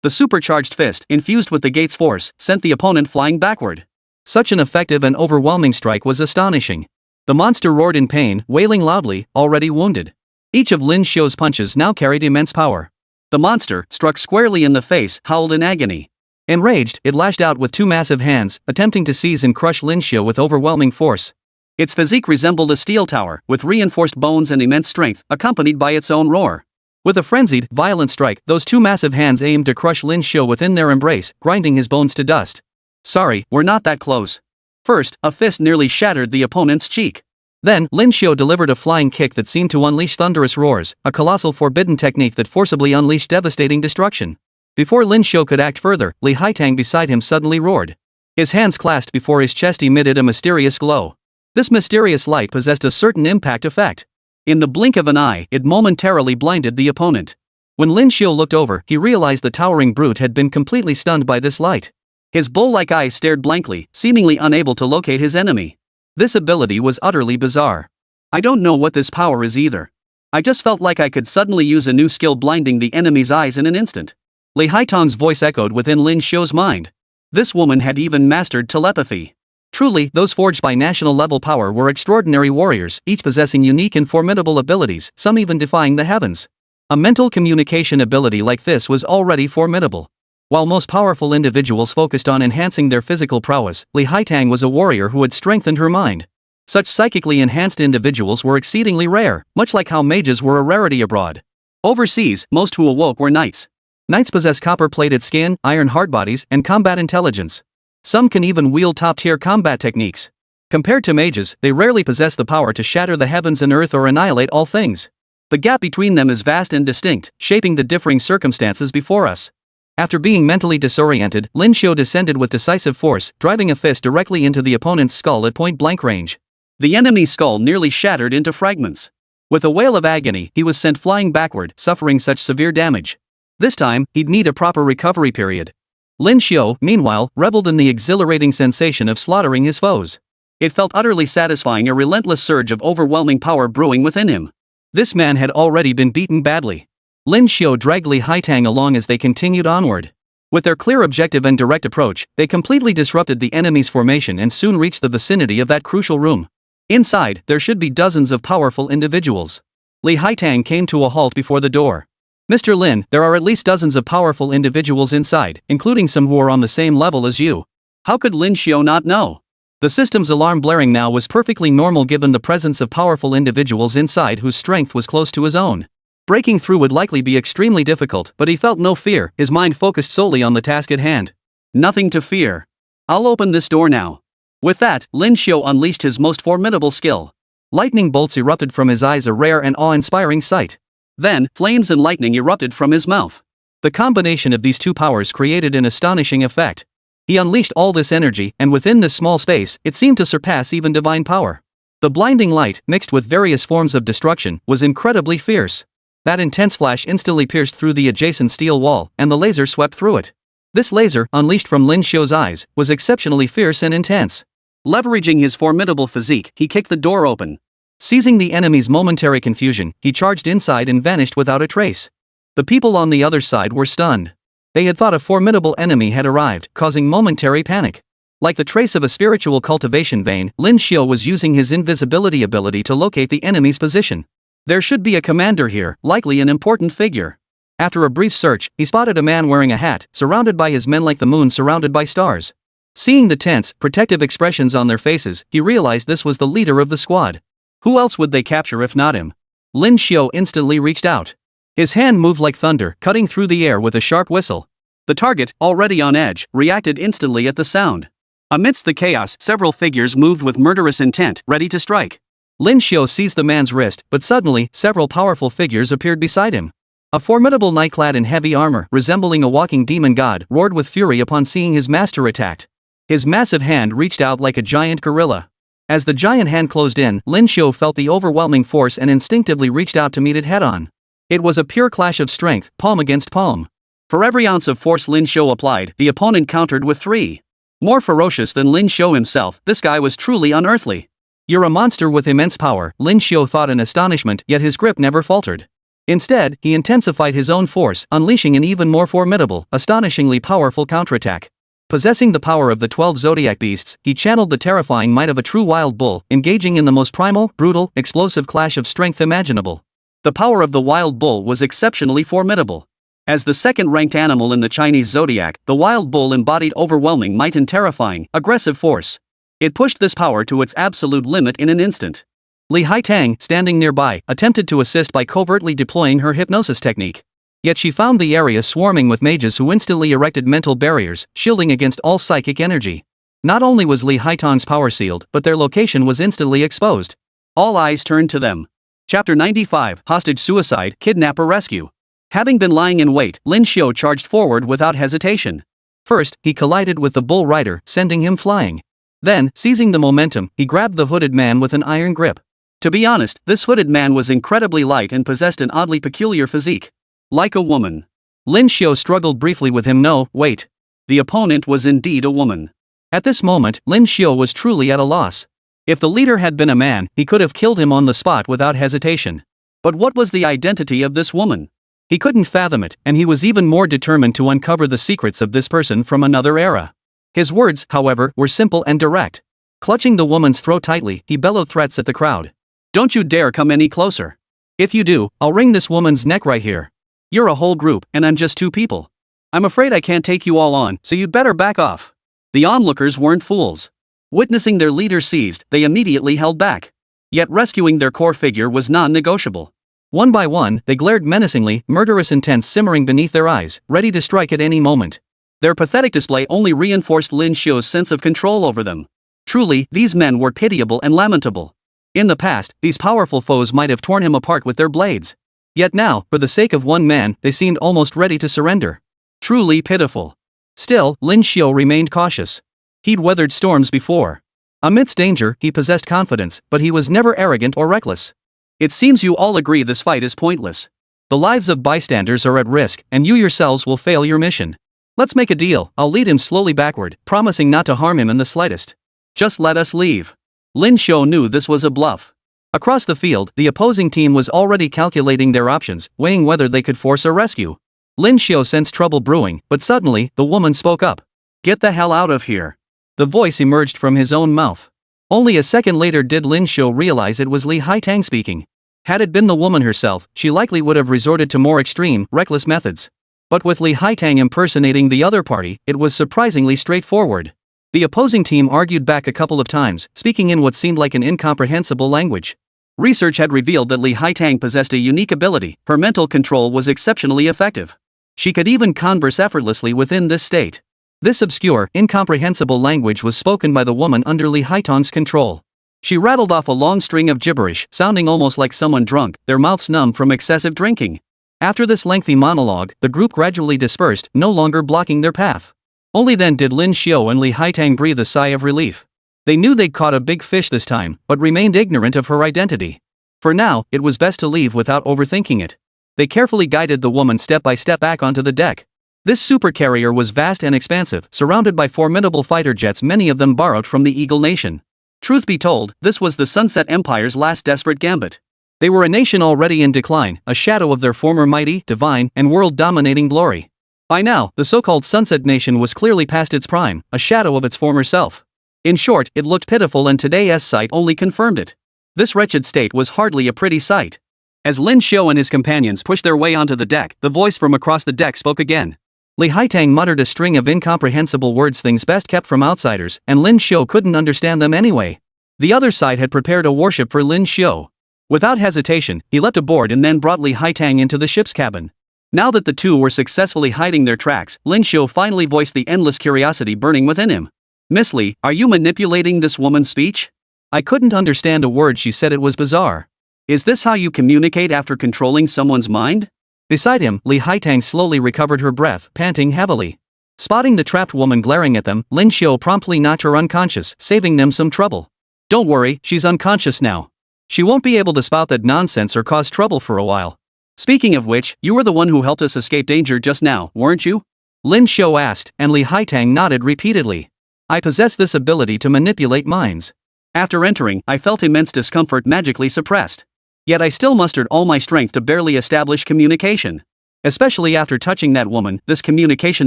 The supercharged fist, infused with the gate's force, sent the opponent flying backward. Such an effective and overwhelming strike was astonishing. The monster roared in pain, wailing loudly, already wounded. Each of Lin Xiu's punches now carried immense power. The monster, struck squarely in the face, howled in agony. Enraged, it lashed out with two massive hands, attempting to seize and crush Lin Xiu with overwhelming force. Its physique resembled a steel tower, with reinforced bones and immense strength, accompanied by its own roar. With a frenzied, violent strike, those two massive hands aimed to crush Lin Xiu within their embrace, grinding his bones to dust. Sorry, we're not that close. First, a fist nearly shattered the opponent's cheek. Then, Lin Xiu delivered a flying kick that seemed to unleash thunderous roars, a colossal forbidden technique that forcibly unleashed devastating destruction. Before Lin Xiu could act further, Li Haitang beside him suddenly roared. His hands clasped before his chest emitted a mysterious glow. This mysterious light possessed a certain impact effect. In the blink of an eye, it momentarily blinded the opponent. When Lin Xiu looked over, he realized the towering brute had been completely stunned by this light. His bull-like eyes stared blankly, seemingly unable to locate his enemy. This ability was utterly bizarre. I don't know what this power is either. I just felt like I could suddenly use a new skill blinding the enemy's eyes in an instant. Li Haitang's voice echoed within Lin Xiu's mind. This woman had even mastered telepathy. Truly, those forged by national-level power were extraordinary warriors, each possessing unique and formidable abilities, some even defying the heavens. A mental communication ability like this was already formidable. While most powerful individuals focused on enhancing their physical prowess, Li Haitang was a warrior who had strengthened her mind. Such psychically enhanced individuals were exceedingly rare, much like how mages were a rarity abroad. Overseas, most who awoke were knights. Knights possess copper-plated skin, iron hard bodies, and combat intelligence. Some can even wield top-tier combat techniques. Compared to mages, they rarely possess the power to shatter the heavens and earth or annihilate all things. The gap between them is vast and distinct, shaping the differing circumstances before us. After being mentally disoriented, Lin Xiu descended with decisive force, driving a fist directly into the opponent's skull at point-blank range. The enemy's skull nearly shattered into fragments. With a wail of agony, he was sent flying backward, suffering such severe damage. This time, he'd need a proper recovery period. Lin Xiu, meanwhile, reveled in the exhilarating sensation of slaughtering his foes. It felt utterly satisfying, a relentless surge of overwhelming power brewing within him. This man had already been beaten badly. Lin Xiu dragged Li Haitang along as they continued onward. With their clear objective and direct approach, they completely disrupted the enemy's formation and soon reached the vicinity of that crucial room. Inside, there should be dozens of powerful individuals. Li Haitang came to a halt before the door. Mr. Lin, there are at least dozens of powerful individuals inside, including some who are on the same level as you. How could Lin Xiu not know? The system's alarm blaring now was perfectly normal given the presence of powerful individuals inside whose strength was close to his own. Breaking through would likely be extremely difficult, but he felt no fear, his mind focused solely on the task at hand. Nothing to fear. I'll open this door now. With that, Lin Xiu unleashed his most formidable skill. Lightning bolts erupted from his eyes, a rare and awe-inspiring sight. Then, flames and lightning erupted from his mouth. The combination of these two powers created an astonishing effect. He unleashed all this energy, and within this small space, it seemed to surpass even divine power. The blinding light, mixed with various forms of destruction, was incredibly fierce. That intense flash instantly pierced through the adjacent steel wall, and the laser swept through it. This laser, unleashed from Lin Xiu's eyes, was exceptionally fierce and intense. Leveraging his formidable physique, he kicked the door open. Seizing the enemy's momentary confusion, he charged inside and vanished without a trace. The people on the other side were stunned. They had thought a formidable enemy had arrived, causing momentary panic. Like the trace of a spiritual cultivation vein, Lin Xiu was using his invisibility ability to locate the enemy's position. There should be a commander here, likely an important figure. After a brief search, he spotted a man wearing a hat, surrounded by his men like the moon surrounded by stars. Seeing the tense, protective expressions on their faces, he realized this was the leader of the squad. Who else would they capture if not him? Lin Xiu instantly reached out. His hand moved like thunder, cutting through the air with a sharp whistle. The target, already on edge, reacted instantly at the sound. Amidst the chaos, several figures moved with murderous intent, ready to strike. Lin Xiu seized the man's wrist, but suddenly, several powerful figures appeared beside him. A formidable knight clad in heavy armor, resembling a walking demon god, roared with fury upon seeing his master attacked. His massive hand reached out like a giant gorilla. As the giant hand closed in, Lin Xiu felt the overwhelming force and instinctively reached out to meet it head-on. It was a pure clash of strength, palm against palm. For every ounce of force Lin Xiu applied, the opponent countered with 3. More ferocious than Lin Xiu himself, this guy was truly unearthly. You're a monster with immense power, Lin Xiu thought in astonishment, yet his grip never faltered. Instead, he intensified his own force, unleashing an even more formidable, astonishingly powerful counterattack. Possessing the power of the 12 zodiac beasts, he channeled the terrifying might of a true wild bull, engaging in the most primal, brutal, explosive clash of strength imaginable. The power of the wild bull was exceptionally formidable. As the second-ranked animal in the Chinese zodiac, the wild bull embodied overwhelming might and terrifying, aggressive force. It pushed this power to its absolute limit in an instant. Li Haitang, standing nearby, attempted to assist by covertly deploying her hypnosis technique. Yet she found the area swarming with mages who instantly erected mental barriers, shielding against all psychic energy. Not only was Li Haitang's power sealed, but their location was instantly exposed. All eyes turned to them. Chapter 95, Hostage Suicide, Kidnapper Rescue. Having been lying in wait, Lin Xiu charged forward without hesitation. First, he collided with the bull rider, sending him flying. Then, seizing the momentum, he grabbed the hooded man with an iron grip. To be honest, this hooded man was incredibly light and possessed an oddly peculiar physique. Like a woman. Lin Xiu struggled briefly with him. No, wait. The opponent was indeed a woman. At this moment, Lin Xiu was truly at a loss. If the leader had been a man, he could have killed him on the spot without hesitation. But what was the identity of this woman? He couldn't fathom it, and he was even more determined to uncover the secrets of this person from another era. His words, however, were simple and direct. Clutching the woman's throat tightly, he bellowed threats at the crowd. Don't you dare come any closer. If you do, I'll wring this woman's neck right here. You're a whole group, and I'm just 2 people. I'm afraid I can't take you all on, so you'd better back off. The onlookers weren't fools. Witnessing their leader seized, they immediately held back. Yet rescuing their core figure was non-negotiable. One by one, they glared menacingly, murderous intent simmering beneath their eyes, ready to strike at any moment. Their pathetic display only reinforced Lin Xiu's sense of control over them. Truly, these men were pitiable and lamentable. In the past, these powerful foes might have torn him apart with their blades. Yet now, for the sake of one man, they seemed almost ready to surrender. Truly pitiful. Still, Lin Xiu remained cautious. He'd weathered storms before. Amidst danger, he possessed confidence, but he was never arrogant or reckless. It seems you all agree this fight is pointless. The lives of bystanders are at risk, and you yourselves will fail your mission. Let's make a deal. I'll lead him slowly backward, promising not to harm him in the slightest. Just let us leave. Lin Xiu knew this was a bluff. Across the field, the opposing team was already calculating their options, weighing whether they could force a rescue. Lin Xiu sensed trouble brewing, but suddenly, the woman spoke up. Get the hell out of here. The voice emerged from his own mouth. Only a second later did Lin Xiu realize it was Li Haitang speaking. Had it been the woman herself, she likely would have resorted to more extreme, reckless methods. But with Li Haitang impersonating the other party, it was surprisingly straightforward. The opposing team argued back a couple of times, speaking in what seemed like an incomprehensible language. Research had revealed that Li Haitang possessed a unique ability. Her mental control was exceptionally effective. She could even converse effortlessly within this state. This obscure, incomprehensible language was spoken by the woman under Li Haitang's control. She rattled off a long string of gibberish, sounding almost like someone drunk, their mouths numb from excessive drinking. After this lengthy monologue, the group gradually dispersed, no longer blocking their path. Only then did Lin Xiu and Li Haitang breathe a sigh of relief. They knew they'd caught a big fish this time, but remained ignorant of her identity. For now, it was best to leave without overthinking it. They carefully guided the woman step by step back onto the deck. This supercarrier was vast and expansive, surrounded by formidable fighter jets, many of them borrowed from the Eagle Nation. Truth be told, this was the Sunset Empire's last desperate gambit. They were a nation already in decline, a shadow of their former mighty, divine, and world-dominating glory. By now, the so-called Sunset Nation was clearly past its prime, a shadow of its former self. In short, it looked pitiful, and today's sight only confirmed it. This wretched state was hardly a pretty sight. As Lin Xiu and his companions pushed their way onto the deck, the voice from across the deck spoke again. Li Haitang muttered a string of incomprehensible words, things best kept from outsiders, and Lin Xiu couldn't understand them anyway. The other side had prepared a warship for Lin Xiu. Without hesitation, he leapt aboard and then brought Li Haitang into the ship's cabin. Now that the two were successfully hiding their tracks, Lin Xiu finally voiced the endless curiosity burning within him. Miss Li, are you manipulating this woman's speech? I couldn't understand a word she said. It was bizarre. Is this how you communicate after controlling someone's mind? Beside him, Li Haitang slowly recovered her breath, panting heavily. Spotting the trapped woman glaring at them, Lin Xiu promptly knocked her unconscious, saving them some trouble. Don't worry, she's unconscious now. She won't be able to spout that nonsense or cause trouble for a while. Speaking of which, you were the one who helped us escape danger just now, weren't you? Lin Xiu asked, and Li Haitang nodded repeatedly. I possess this ability to manipulate minds. After entering, I felt immense discomfort magically suppressed. Yet I still mustered all my strength to barely establish communication. Especially after touching that woman, this communication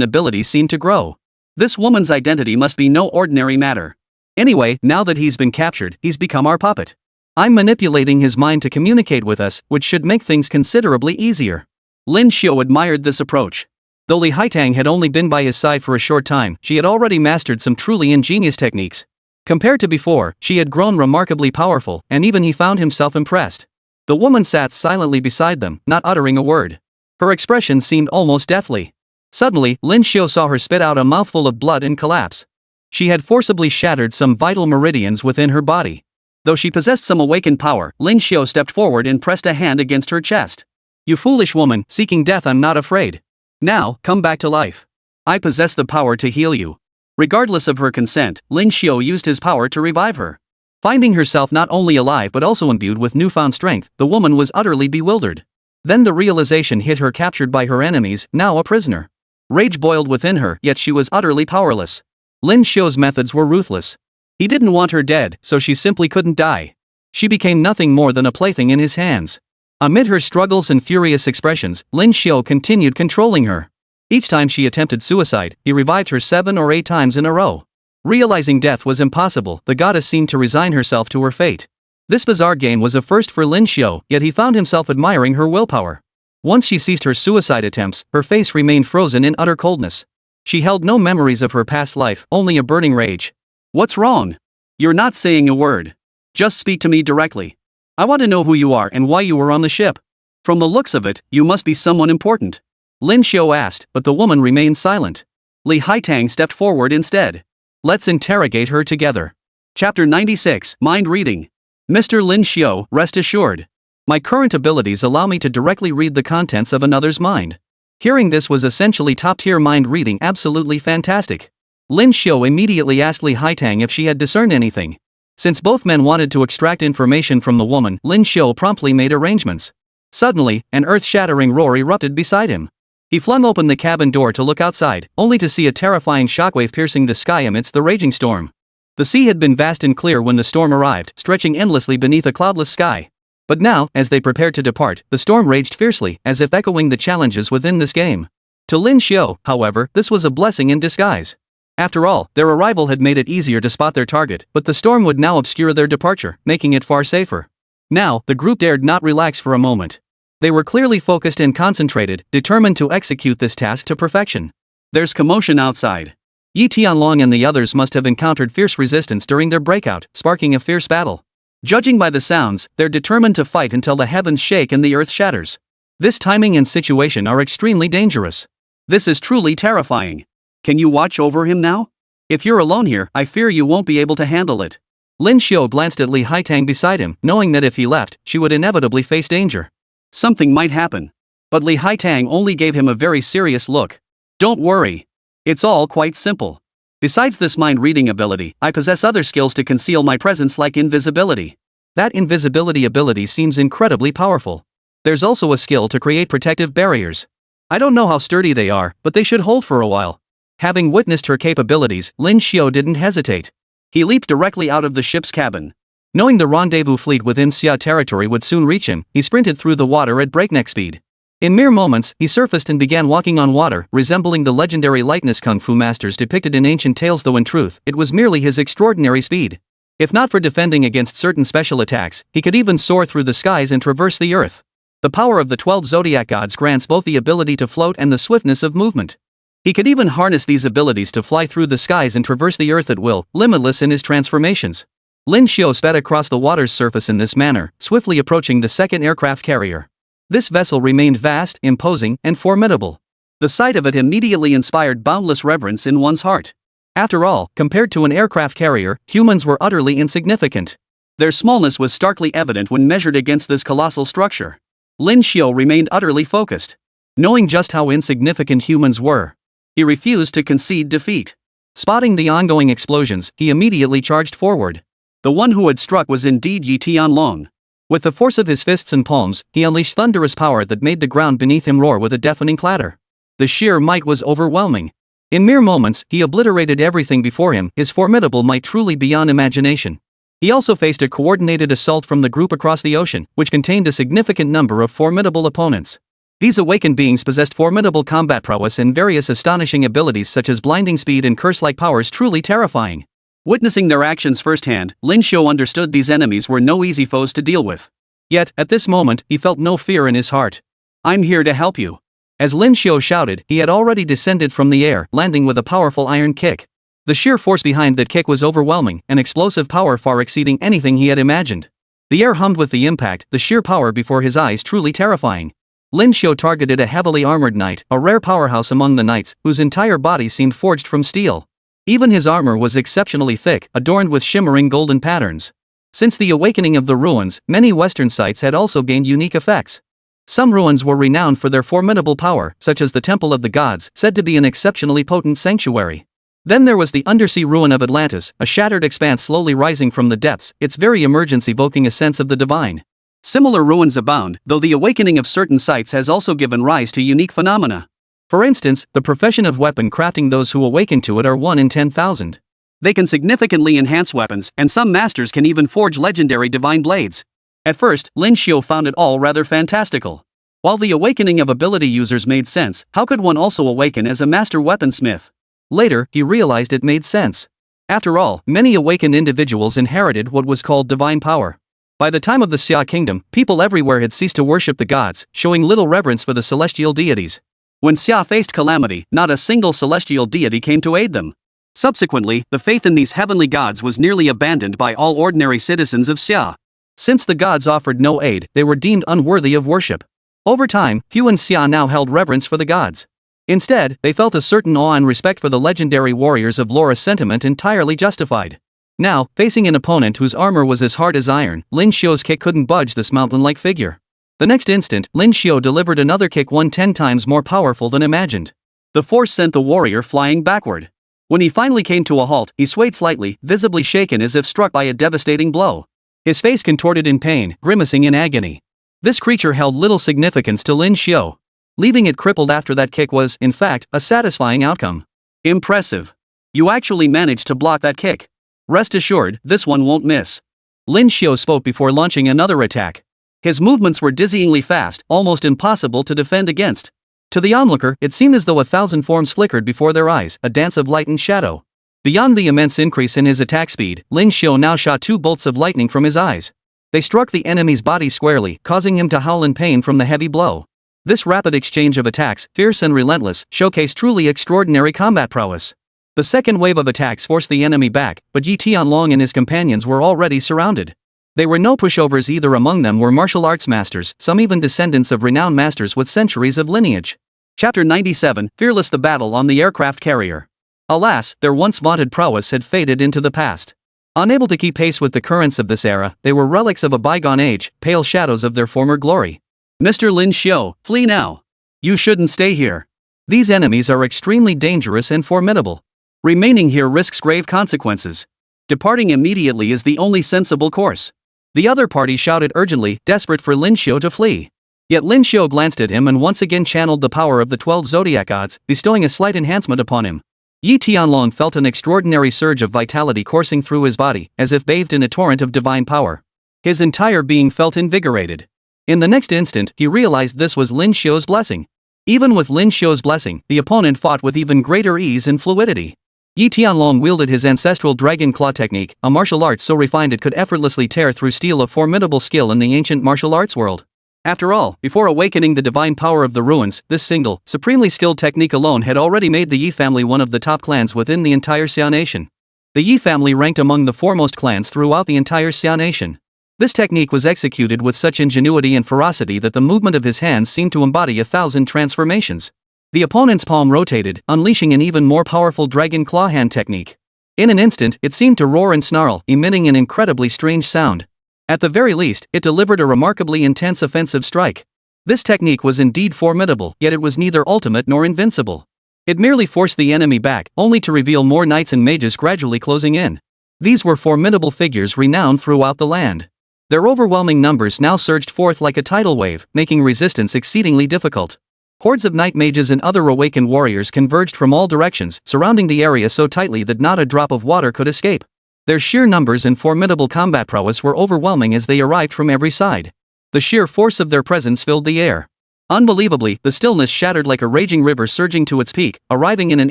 ability seemed to grow. This woman's identity must be no ordinary matter. Anyway, now that he's been captured, he's become our puppet. I'm manipulating his mind to communicate with us, which should make things considerably easier. Lin Xiu admired this approach. Though Li Haitang had only been by his side for a short time, she had already mastered some truly ingenious techniques. Compared to before, she had grown remarkably powerful, and even he found himself impressed. The woman sat silently beside them, not uttering a word. Her expression seemed almost deathly. Suddenly, Lin Xiu saw her spit out a mouthful of blood and collapse. She had forcibly shattered some vital meridians within her body. Though she possessed some awakened power, Lin Xiu stepped forward and pressed a hand against her chest. You foolish woman, seeking death, I'm not afraid. Now, come back to life. I possess the power to heal you. Regardless of her consent, Lin Xiu used his power to revive her. Finding herself not only alive but also imbued with newfound strength, the woman was utterly bewildered. Then the realization hit her, captured by her enemies, now a prisoner. Rage boiled within her, yet she was utterly powerless. Lin Xiu's methods were ruthless. He didn't want her dead, so she simply couldn't die. She became nothing more than a plaything in his hands. Amid her struggles and furious expressions, Lin Xiu continued controlling her. Each time she attempted suicide, he revived her 7 or 8 times in a row. Realizing death was impossible, the goddess seemed to resign herself to her fate. This bizarre game was a first for Lin Xiu, yet he found himself admiring her willpower. Once she ceased her suicide attempts, her face remained frozen in utter coldness. She held no memories of her past life, only a burning rage. What's wrong? You're not saying a word. Just speak to me directly. I want to know who you are and why you were on the ship. From the looks of it, you must be someone important. Lin Xiu asked, but the woman remained silent. Li Haitang stepped forward instead. Let's interrogate her together. Chapter 96, Mind Reading. Mr. Lin Xiu, rest assured. My current abilities allow me to directly read the contents of another's mind. Hearing this was essentially top-tier mind reading, absolutely fantastic. Lin Xiu immediately asked Li Haitang if she had discerned anything. Since both men wanted to extract information from the woman, Lin Xiu promptly made arrangements. Suddenly, an earth-shattering roar erupted beside him. He flung open the cabin door to look outside, only to see a terrifying shockwave piercing the sky amidst the raging storm. The sea had been vast and clear when the storm arrived, stretching endlessly beneath a cloudless sky. But now, as they prepared to depart, the storm raged fiercely, as if echoing the challenges within this game. To Lin Xiu, however, this was a blessing in disguise. After all, their arrival had made it easier to spot their target, but the storm would now obscure their departure, making it far safer. Now, the group dared not relax for a moment. They were clearly focused and concentrated, determined to execute this task to perfection. There's commotion outside. Yi Tianlong and the others must have encountered fierce resistance during their breakout, sparking a fierce battle. Judging by the sounds, they're determined to fight until the heavens shake and the earth shatters. This timing and situation are extremely dangerous. This is truly terrifying. Can you watch over him now? If you're alone here, I fear you won't be able to handle it. Lin Xiu glanced at Li Haitang beside him, knowing that if he left, she would inevitably face danger. Something might happen. But Li Haitang only gave him a very serious look. Don't worry. It's all quite simple. Besides this mind-reading ability, I possess other skills to conceal my presence, like invisibility. That invisibility ability seems incredibly powerful. There's also a skill to create protective barriers. I don't know how sturdy they are, but they should hold for a while. Having witnessed her capabilities, Lin Xiu didn't hesitate. He leaped directly out of the ship's cabin. Knowing the rendezvous fleet within Xia territory would soon reach him, he sprinted through the water at breakneck speed. In mere moments, he surfaced and began walking on water, resembling the legendary lightness kung fu masters depicted in ancient tales, though in truth, it was merely his extraordinary speed. If not for defending against certain special attacks, he could even soar through the skies and traverse the earth. The power of the 12 zodiac gods grants both the ability to float and the swiftness of movement. He could even harness these abilities to fly through the skies and traverse the earth at will, limitless in his transformations. Lin Xiu sped across the water's surface in this manner, swiftly approaching the second aircraft carrier. This vessel remained vast, imposing, and formidable. The sight of it immediately inspired boundless reverence in one's heart. After all, compared to an aircraft carrier, humans were utterly insignificant. Their smallness was starkly evident when measured against this colossal structure. Lin Xiu remained utterly focused. Knowing just how insignificant humans were, he refused to concede defeat. Spotting the ongoing explosions, he immediately charged forward. The one who had struck was indeed Yi Tianlong. With the force of his fists and palms, he unleashed thunderous power that made the ground beneath him roar with a deafening clatter. The sheer might was overwhelming. In mere moments, he obliterated everything before him, his formidable might truly beyond imagination. He also faced a coordinated assault from the group across the ocean, which contained a significant number of formidable opponents. These awakened beings possessed formidable combat prowess and various astonishing abilities such as blinding speed and curse-like powers truly terrifying. Witnessing their actions firsthand, Lin Xiu understood these enemies were no easy foes to deal with. Yet, at this moment, he felt no fear in his heart. "I'm here to help you." As Lin Xiu shouted, he had already descended from the air, landing with a powerful iron kick. The sheer force behind that kick was overwhelming, an explosive power far exceeding anything he had imagined. The air hummed with the impact, the sheer power before his eyes truly terrifying. Lin Xiu targeted a heavily armored knight, a rare powerhouse among the knights, whose entire body seemed forged from steel. Even his armor was exceptionally thick, adorned with shimmering golden patterns. Since the awakening of the ruins, many Western sites had also gained unique effects. Some ruins were renowned for their formidable power, such as the Temple of the Gods, said to be an exceptionally potent sanctuary. Then there was the undersea ruin of Atlantis, a shattered expanse slowly rising from the depths, its very emergence evoking a sense of the divine. Similar ruins abound, though the awakening of certain sites has also given rise to unique phenomena. For instance, the profession of weapon crafting, those who awaken to it are 1 in 10,000. They can significantly enhance weapons, and some masters can even forge legendary divine blades. At first, Lin Xiu found it all rather fantastical. While the awakening of ability users made sense, how could one also awaken as a master weaponsmith? Later, he realized it made sense. After all, many awakened individuals inherited what was called divine power. By the time of the Xia Kingdom, people everywhere had ceased to worship the gods, showing little reverence for the celestial deities. When Xia faced calamity, not a single celestial deity came to aid them. Subsequently, the faith in these heavenly gods was nearly abandoned by all ordinary citizens of Xia. Since the gods offered no aid, they were deemed unworthy of worship. Over time, few in Xia now held reverence for the gods. Instead, they felt a certain awe and respect for the legendary warriors of lore, a sentiment entirely justified. Now, facing an opponent whose armor was as hard as iron, Lin Xiu's kick couldn't budge this mountain-like figure. The next instant, Lin Xiu delivered another kick 10 times more powerful than imagined. The force sent the warrior flying backward. When he finally came to a halt, he swayed slightly, visibly shaken as if struck by a devastating blow. His face contorted in pain, grimacing in agony. This creature held little significance to Lin Xiu. Leaving it crippled after that kick was, in fact, a satisfying outcome. "Impressive. You actually managed to block that kick. Rest assured, this one won't miss." Lin Xiu spoke before launching another attack. His movements were dizzyingly fast, almost impossible to defend against. To the onlooker, it seemed as though 1,000 forms flickered before their eyes, a dance of light and shadow. Beyond the immense increase in his attack speed, Lin Xiu now shot 2 bolts of lightning from his eyes. They struck the enemy's body squarely, causing him to howl in pain from the heavy blow. This rapid exchange of attacks, fierce and relentless, showcased truly extraordinary combat prowess. The second wave of attacks forced the enemy back, but Yi Tianlong and his companions were already surrounded. There were no pushovers either. Among them were martial arts masters, some even descendants of renowned masters with centuries of lineage. Chapter 97, Fearless, the battle on the aircraft carrier. Alas, their once vaunted prowess had faded into the past. Unable to keep pace with the currents of this era, they were relics of a bygone age, pale shadows of their former glory. "Mr. Lin Xiu, flee now. You shouldn't stay here. These enemies are extremely dangerous and formidable. Remaining here risks grave consequences. Departing immediately is the only sensible course." The other party shouted urgently, desperate for Lin Xiu to flee. Yet Lin Xiu glanced at him and once again channeled the power of the 12 zodiac gods, bestowing a slight enhancement upon him. Yi Tianlong felt an extraordinary surge of vitality coursing through his body, as if bathed in a torrent of divine power. His entire being felt invigorated. In the next instant, he realized this was Lin Xiu's blessing. Even with Lin Xiu's blessing, the opponent fought with even greater ease and fluidity. Yi Tianlong wielded his ancestral dragon claw technique, a martial art so refined it could effortlessly tear through steel, a formidable skill in the ancient martial arts world. After all, before awakening the divine power of the ruins, this single, supremely skilled technique alone had already made the Yi family one of the top clans within the entire Xia nation. The Yi family ranked among the foremost clans throughout the entire Xia nation. This technique was executed with such ingenuity and ferocity that the movement of his hands seemed to embody 1,000 transformations. The opponent's palm rotated, unleashing an even more powerful dragon claw hand technique. In an instant, it seemed to roar and snarl, emitting an incredibly strange sound. At the very least, it delivered a remarkably intense offensive strike. This technique was indeed formidable, yet it was neither ultimate nor invincible. It merely forced the enemy back, only to reveal more knights and mages gradually closing in. These were formidable figures renowned throughout the land. Their overwhelming numbers now surged forth like a tidal wave, making resistance exceedingly difficult. Hordes of night mages and other awakened warriors converged from all directions, surrounding the area so tightly that not a drop of water could escape. Their sheer numbers and formidable combat prowess were overwhelming as they arrived from every side. The sheer force of their presence filled the air. Unbelievably, the stillness shattered like a raging river surging to its peak, arriving in an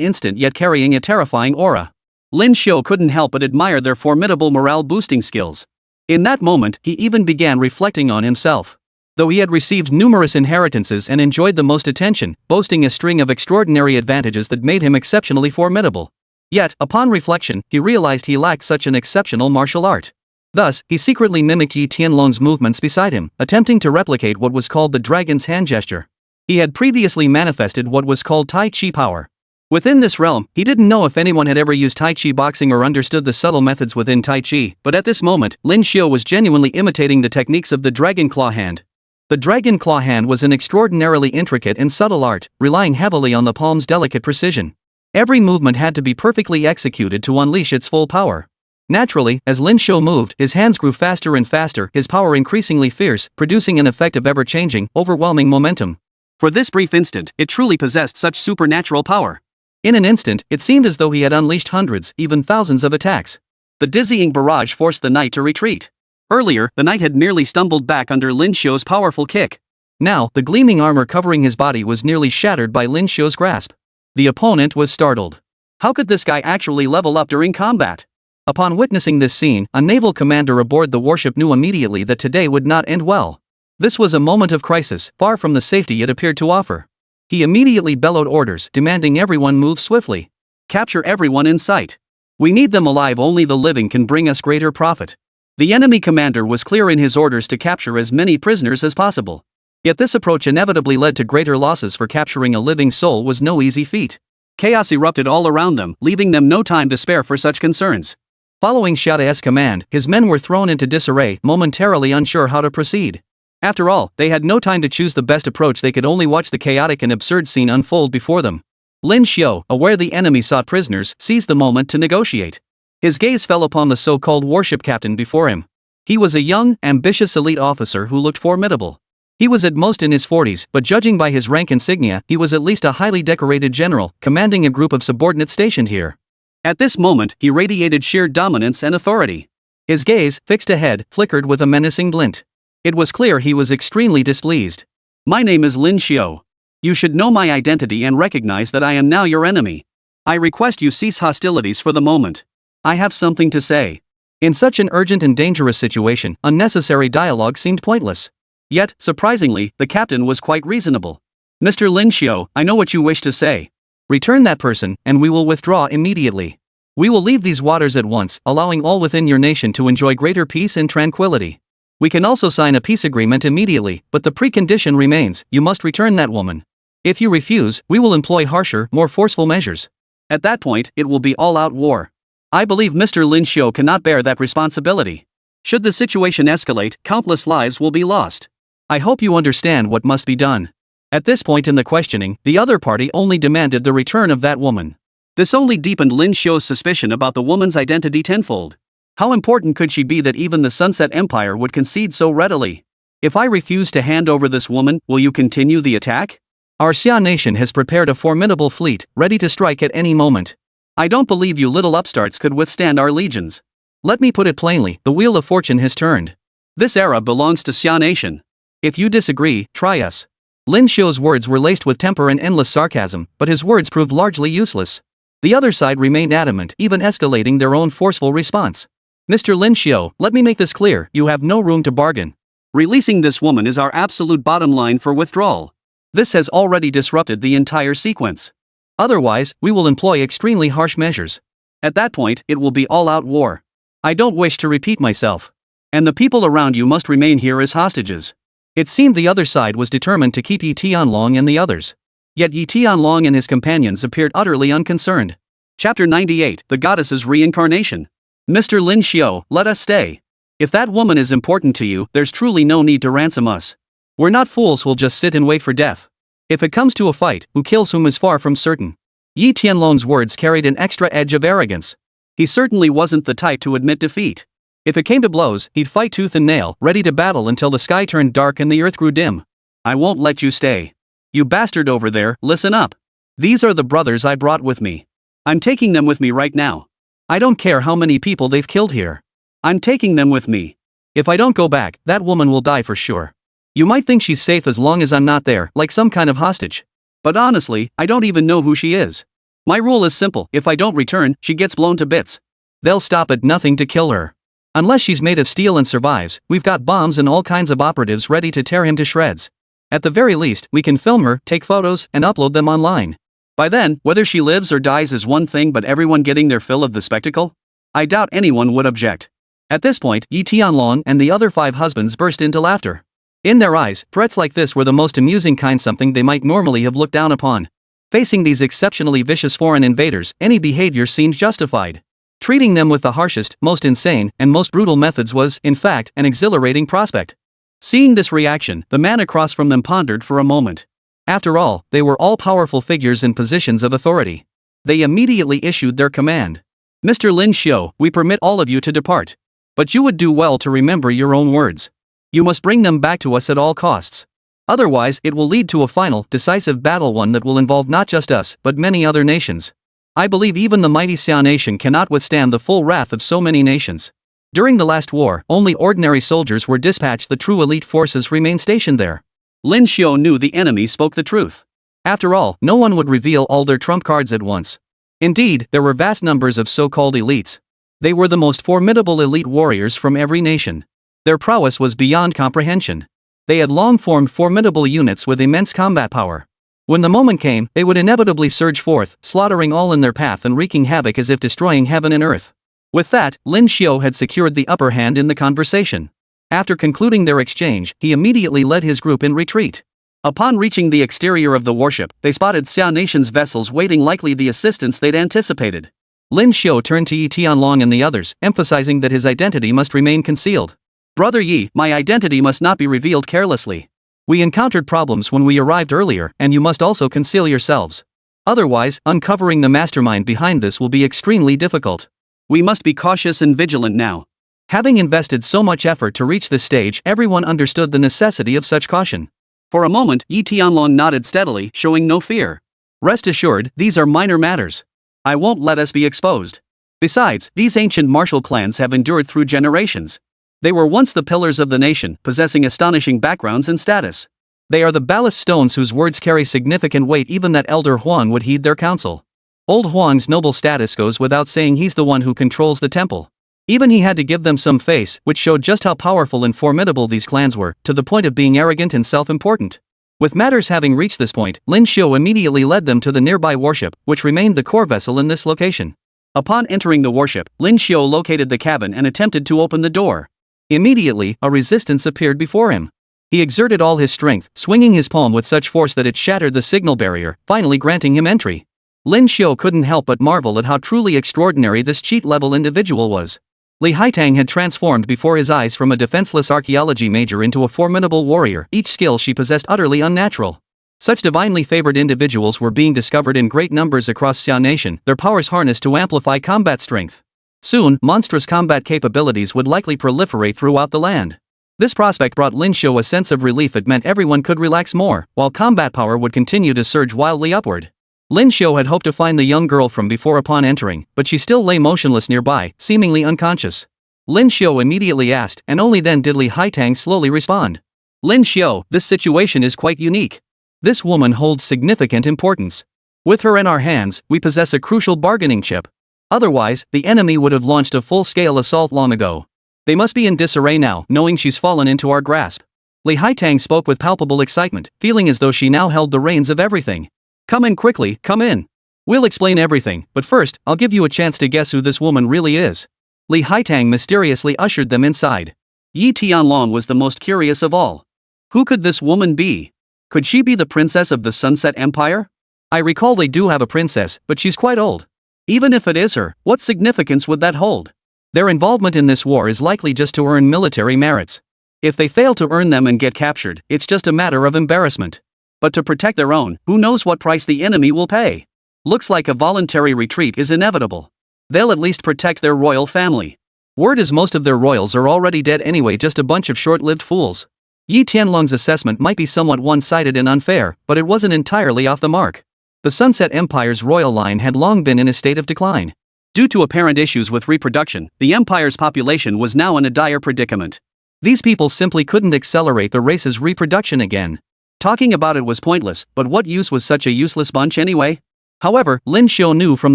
instant yet carrying a terrifying aura. Lin Xiu couldn't help but admire their formidable morale-boosting skills. In that moment, he even began reflecting on himself. Though he had received numerous inheritances and enjoyed the most attention, boasting a string of extraordinary advantages that made him exceptionally formidable. Yet, upon reflection, he realized he lacked such an exceptional martial art. Thus, he secretly mimicked Yi Tianlong's movements beside him, attempting to replicate what was called the dragon's hand gesture. He had previously manifested what was called Tai Chi power. Within this realm, he didn't know if anyone had ever used Tai Chi boxing or understood the subtle methods within Tai Chi, but at this moment, Lin Xiu was genuinely imitating the techniques of the Dragon Claw Hand. The Dragon Claw Hand was an extraordinarily intricate and subtle art, relying heavily on the palm's delicate precision. Every movement had to be perfectly executed to unleash its full power. Naturally, as Lin Xiu moved, his hands grew faster and faster, his power increasingly fierce, producing an effect of ever-changing, overwhelming momentum. For this brief instant, it truly possessed such supernatural power. In an instant, it seemed as though he had unleashed hundreds, even thousands of attacks. The dizzying barrage forced the knight to retreat. Earlier, the knight had merely stumbled back under Lin Xiu's powerful kick. Now, the gleaming armor covering his body was nearly shattered by Lin Xiu's grasp. The opponent was startled. How could this guy actually level up during combat? Upon witnessing this scene, a naval commander aboard the warship knew immediately that today would not end well. This was a moment of crisis, far from the safety it appeared to offer. He immediately bellowed orders, demanding everyone move swiftly. Capture everyone in sight. We need them alive, only the living can bring us greater profit. The enemy commander was clear in his orders to capture as many prisoners as possible. Yet this approach inevitably led to greater losses, for capturing a living soul was no easy feat. Chaos erupted all around them, leaving them no time to spare for such concerns. Following Xiaoda's command, his men were thrown into disarray, momentarily unsure how to proceed. After all, they had no time to choose the best approach, they could only watch the chaotic and absurd scene unfold before them. Lin Xiu, aware the enemy sought prisoners, seized the moment to negotiate. His gaze fell upon the so-called warship captain before him. He was a young, ambitious elite officer who looked formidable. He was at most in his 40s, but judging by his rank insignia, he was at least a highly decorated general, commanding a group of subordinates stationed here. At this moment, he radiated sheer dominance and authority. His gaze, fixed ahead, flickered with a menacing glint. It was clear he was extremely displeased. My name is Lin Xiu. You should know my identity and recognize that I am now your enemy. I request you cease hostilities for the moment. I have something to say. In such an urgent and dangerous situation, unnecessary dialogue seemed pointless. Yet, surprisingly, the captain was quite reasonable. Mr. Lin Xiu, I know what you wish to say. Return that person, and we will withdraw immediately. We will leave these waters at once, allowing all within your nation to enjoy greater peace and tranquility. We can also sign a peace agreement immediately, but the precondition remains: you must return that woman. If you refuse, we will employ harsher, more forceful measures. At that point, it will be all-out war. I believe Mr. Lin Xiu cannot bear that responsibility. Should the situation escalate, countless lives will be lost. I hope you understand what must be done. At this point in the questioning, the other party only demanded the return of that woman. This only deepened Lin Xiu's suspicion about the woman's identity tenfold. How important could she be that even the Sunset Empire would concede so readily? If I refuse to hand over this woman, will you continue the attack? Our Xia nation has prepared a formidable fleet, ready to strike at any moment. I don't believe you little upstarts could withstand our legions. Let me put it plainly, the wheel of fortune has turned. This era belongs to Xia nation. If you disagree, try us. Lin Xiu's words were laced with temper and endless sarcasm, but his words proved largely useless. The other side remained adamant, even escalating their own forceful response. Mr. Lin Xiu, let me make this clear, you have no room to bargain. Releasing this woman is our absolute bottom line for withdrawal. This has already disrupted the entire sequence. Otherwise, we will employ extremely harsh measures. At that point, it will be all-out war. I don't wish to repeat myself. And the people around you must remain here as hostages. It seemed the other side was determined to keep Yi Tianlong and the others. Yet Yi Tianlong and his companions appeared utterly unconcerned. Chapter 98, The Goddess's Reincarnation. Mr. Lin Xiu, let us stay. If that woman is important to you, there's truly no need to ransom us. We're not fools who'll just sit and wait for death. If it comes to a fight, who kills whom is far from certain. Yi Tianlong's words carried an extra edge of arrogance. He certainly wasn't the type to admit defeat. If it came to blows, he'd fight tooth and nail, ready to battle until the sky turned dark and the earth grew dim. I won't let you stay. You bastard over there, listen up. These are the brothers I brought with me. I'm taking them with me right now. I don't care how many people they've killed here. I'm taking them with me. If I don't go back, that woman will die for sure. You might think she's safe as long as I'm not there, like some kind of hostage. But honestly, I don't even know who she is. My rule is simple: if I don't return, she gets blown to bits. They'll stop at nothing to kill her. Unless she's made of steel and survives, we've got bombs and all kinds of operatives ready to tear him to shreds. At the very least, we can film her, take photos, and upload them online. By then, whether she lives or dies is one thing, but everyone getting their fill of the spectacle? I doubt anyone would object. At this point, Yi Tianlong and the other 5 husbands burst into laughter. In their eyes, threats like this were the most amusing kind, something they might normally have looked down upon. Facing these exceptionally vicious foreign invaders, any behavior seemed justified. Treating them with the harshest, most insane, and most brutal methods was, in fact, an exhilarating prospect. Seeing this reaction, the man across from them pondered for a moment. After all, they were all powerful figures in positions of authority. They immediately issued their command. Mr. Lin Xiu, we permit all of you to depart. But you would do well to remember your own words. You must bring them back to us at all costs. Otherwise, it will lead to a final, decisive battle, one that will involve not just us, but many other nations. I believe even the mighty Xia nation cannot withstand the full wrath of so many nations. During the last war, only ordinary soldiers were dispatched. The true elite forces remained stationed there. Lin Xiu knew the enemy spoke the truth. After all, no one would reveal all their trump cards at once. Indeed, there were vast numbers of so-called elites. They were the most formidable elite warriors from every nation. Their prowess was beyond comprehension. They had long formed formidable units with immense combat power. When the moment came, they would inevitably surge forth, slaughtering all in their path and wreaking havoc as if destroying heaven and earth. With that, Lin Xiu had secured the upper hand in the conversation. After concluding their exchange, he immediately led his group in retreat. Upon reaching the exterior of the warship, they spotted Xia Nation's vessels waiting, likely the assistance they'd anticipated. Lin Xiu turned to Yi Tianlong and the others, emphasizing that his identity must remain concealed. Brother Yi, my identity must not be revealed carelessly. We encountered problems when we arrived earlier, and you must also conceal yourselves. Otherwise, uncovering the mastermind behind this will be extremely difficult. We must be cautious and vigilant now. Having invested so much effort to reach this stage, everyone understood the necessity of such caution. For a moment, Yi Tianlong nodded steadily, showing no fear. Rest assured, these are minor matters. I won't let us be exposed. Besides, these ancient martial clans have endured through generations. They were once the pillars of the nation, possessing astonishing backgrounds and status. They are the ballast stones whose words carry significant weight. Even that elder Huang would heed their counsel. Old Huang's noble status goes without saying. He's the one who controls the temple. Even he had to give them some face, which showed just how powerful and formidable these clans were, to the point of being arrogant and self-important. With matters having reached this point, Lin Xiu immediately led them to the nearby warship, which remained the core vessel in this location. Upon entering the warship, Lin Xiu located the cabin and attempted to open the door. Immediately, a resistance appeared before him. He exerted all his strength, swinging his palm with such force that it shattered the signal barrier, finally granting him entry. Lin Xiu couldn't help but marvel at how truly extraordinary this cheat-level individual was. Li Haitang had transformed before his eyes from a defenseless archaeology major into a formidable warrior, each skill she possessed utterly unnatural. Such divinely favored individuals were being discovered in great numbers across Xia Nation, their powers harnessed to amplify combat strength. Soon, monstrous combat capabilities would likely proliferate throughout the land. This prospect brought Lin Xiu a sense of relief. It meant everyone could relax more, while combat power would continue to surge wildly upward. Lin Xiu had hoped to find the young girl from before upon entering, but she still lay motionless nearby, seemingly unconscious. Lin Xiu immediately asked, and only then did Li Haitang slowly respond. Lin Xiu, this situation is quite unique. This woman holds significant importance. With her in our hands, we possess a crucial bargaining chip. Otherwise, the enemy would have launched a full-scale assault long ago. They must be in disarray now, knowing she's fallen into our grasp. Li Haitang spoke with palpable excitement, feeling as though she now held the reins of everything. Come in quickly, come in. We'll explain everything, but first, I'll give you a chance to guess who this woman really is. Li Haitang mysteriously ushered them inside. Yi Tianlong was the most curious of all. Who could this woman be? Could she be the princess of the Sunset Empire? I recall they do have a princess, but she's quite old. Even if it is her, what significance would that hold? Their involvement in this war is likely just to earn military merits. If they fail to earn them and get captured, it's just a matter of embarrassment. But to protect their own, who knows what price the enemy will pay? Looks like a voluntary retreat is inevitable. They'll at least protect their royal family. Word is most of their royals are already dead anyway, just a bunch of short-lived fools. Yi Tianlong's assessment might be somewhat one-sided and unfair, but it wasn't entirely off the mark. The Sunset Empire's royal line had long been in a state of decline. Due to apparent issues with reproduction, the empire's population was now in a dire predicament. These people simply couldn't accelerate the race's reproduction again. Talking about it was pointless, but what use was such a useless bunch anyway? However, Lin Xiu knew from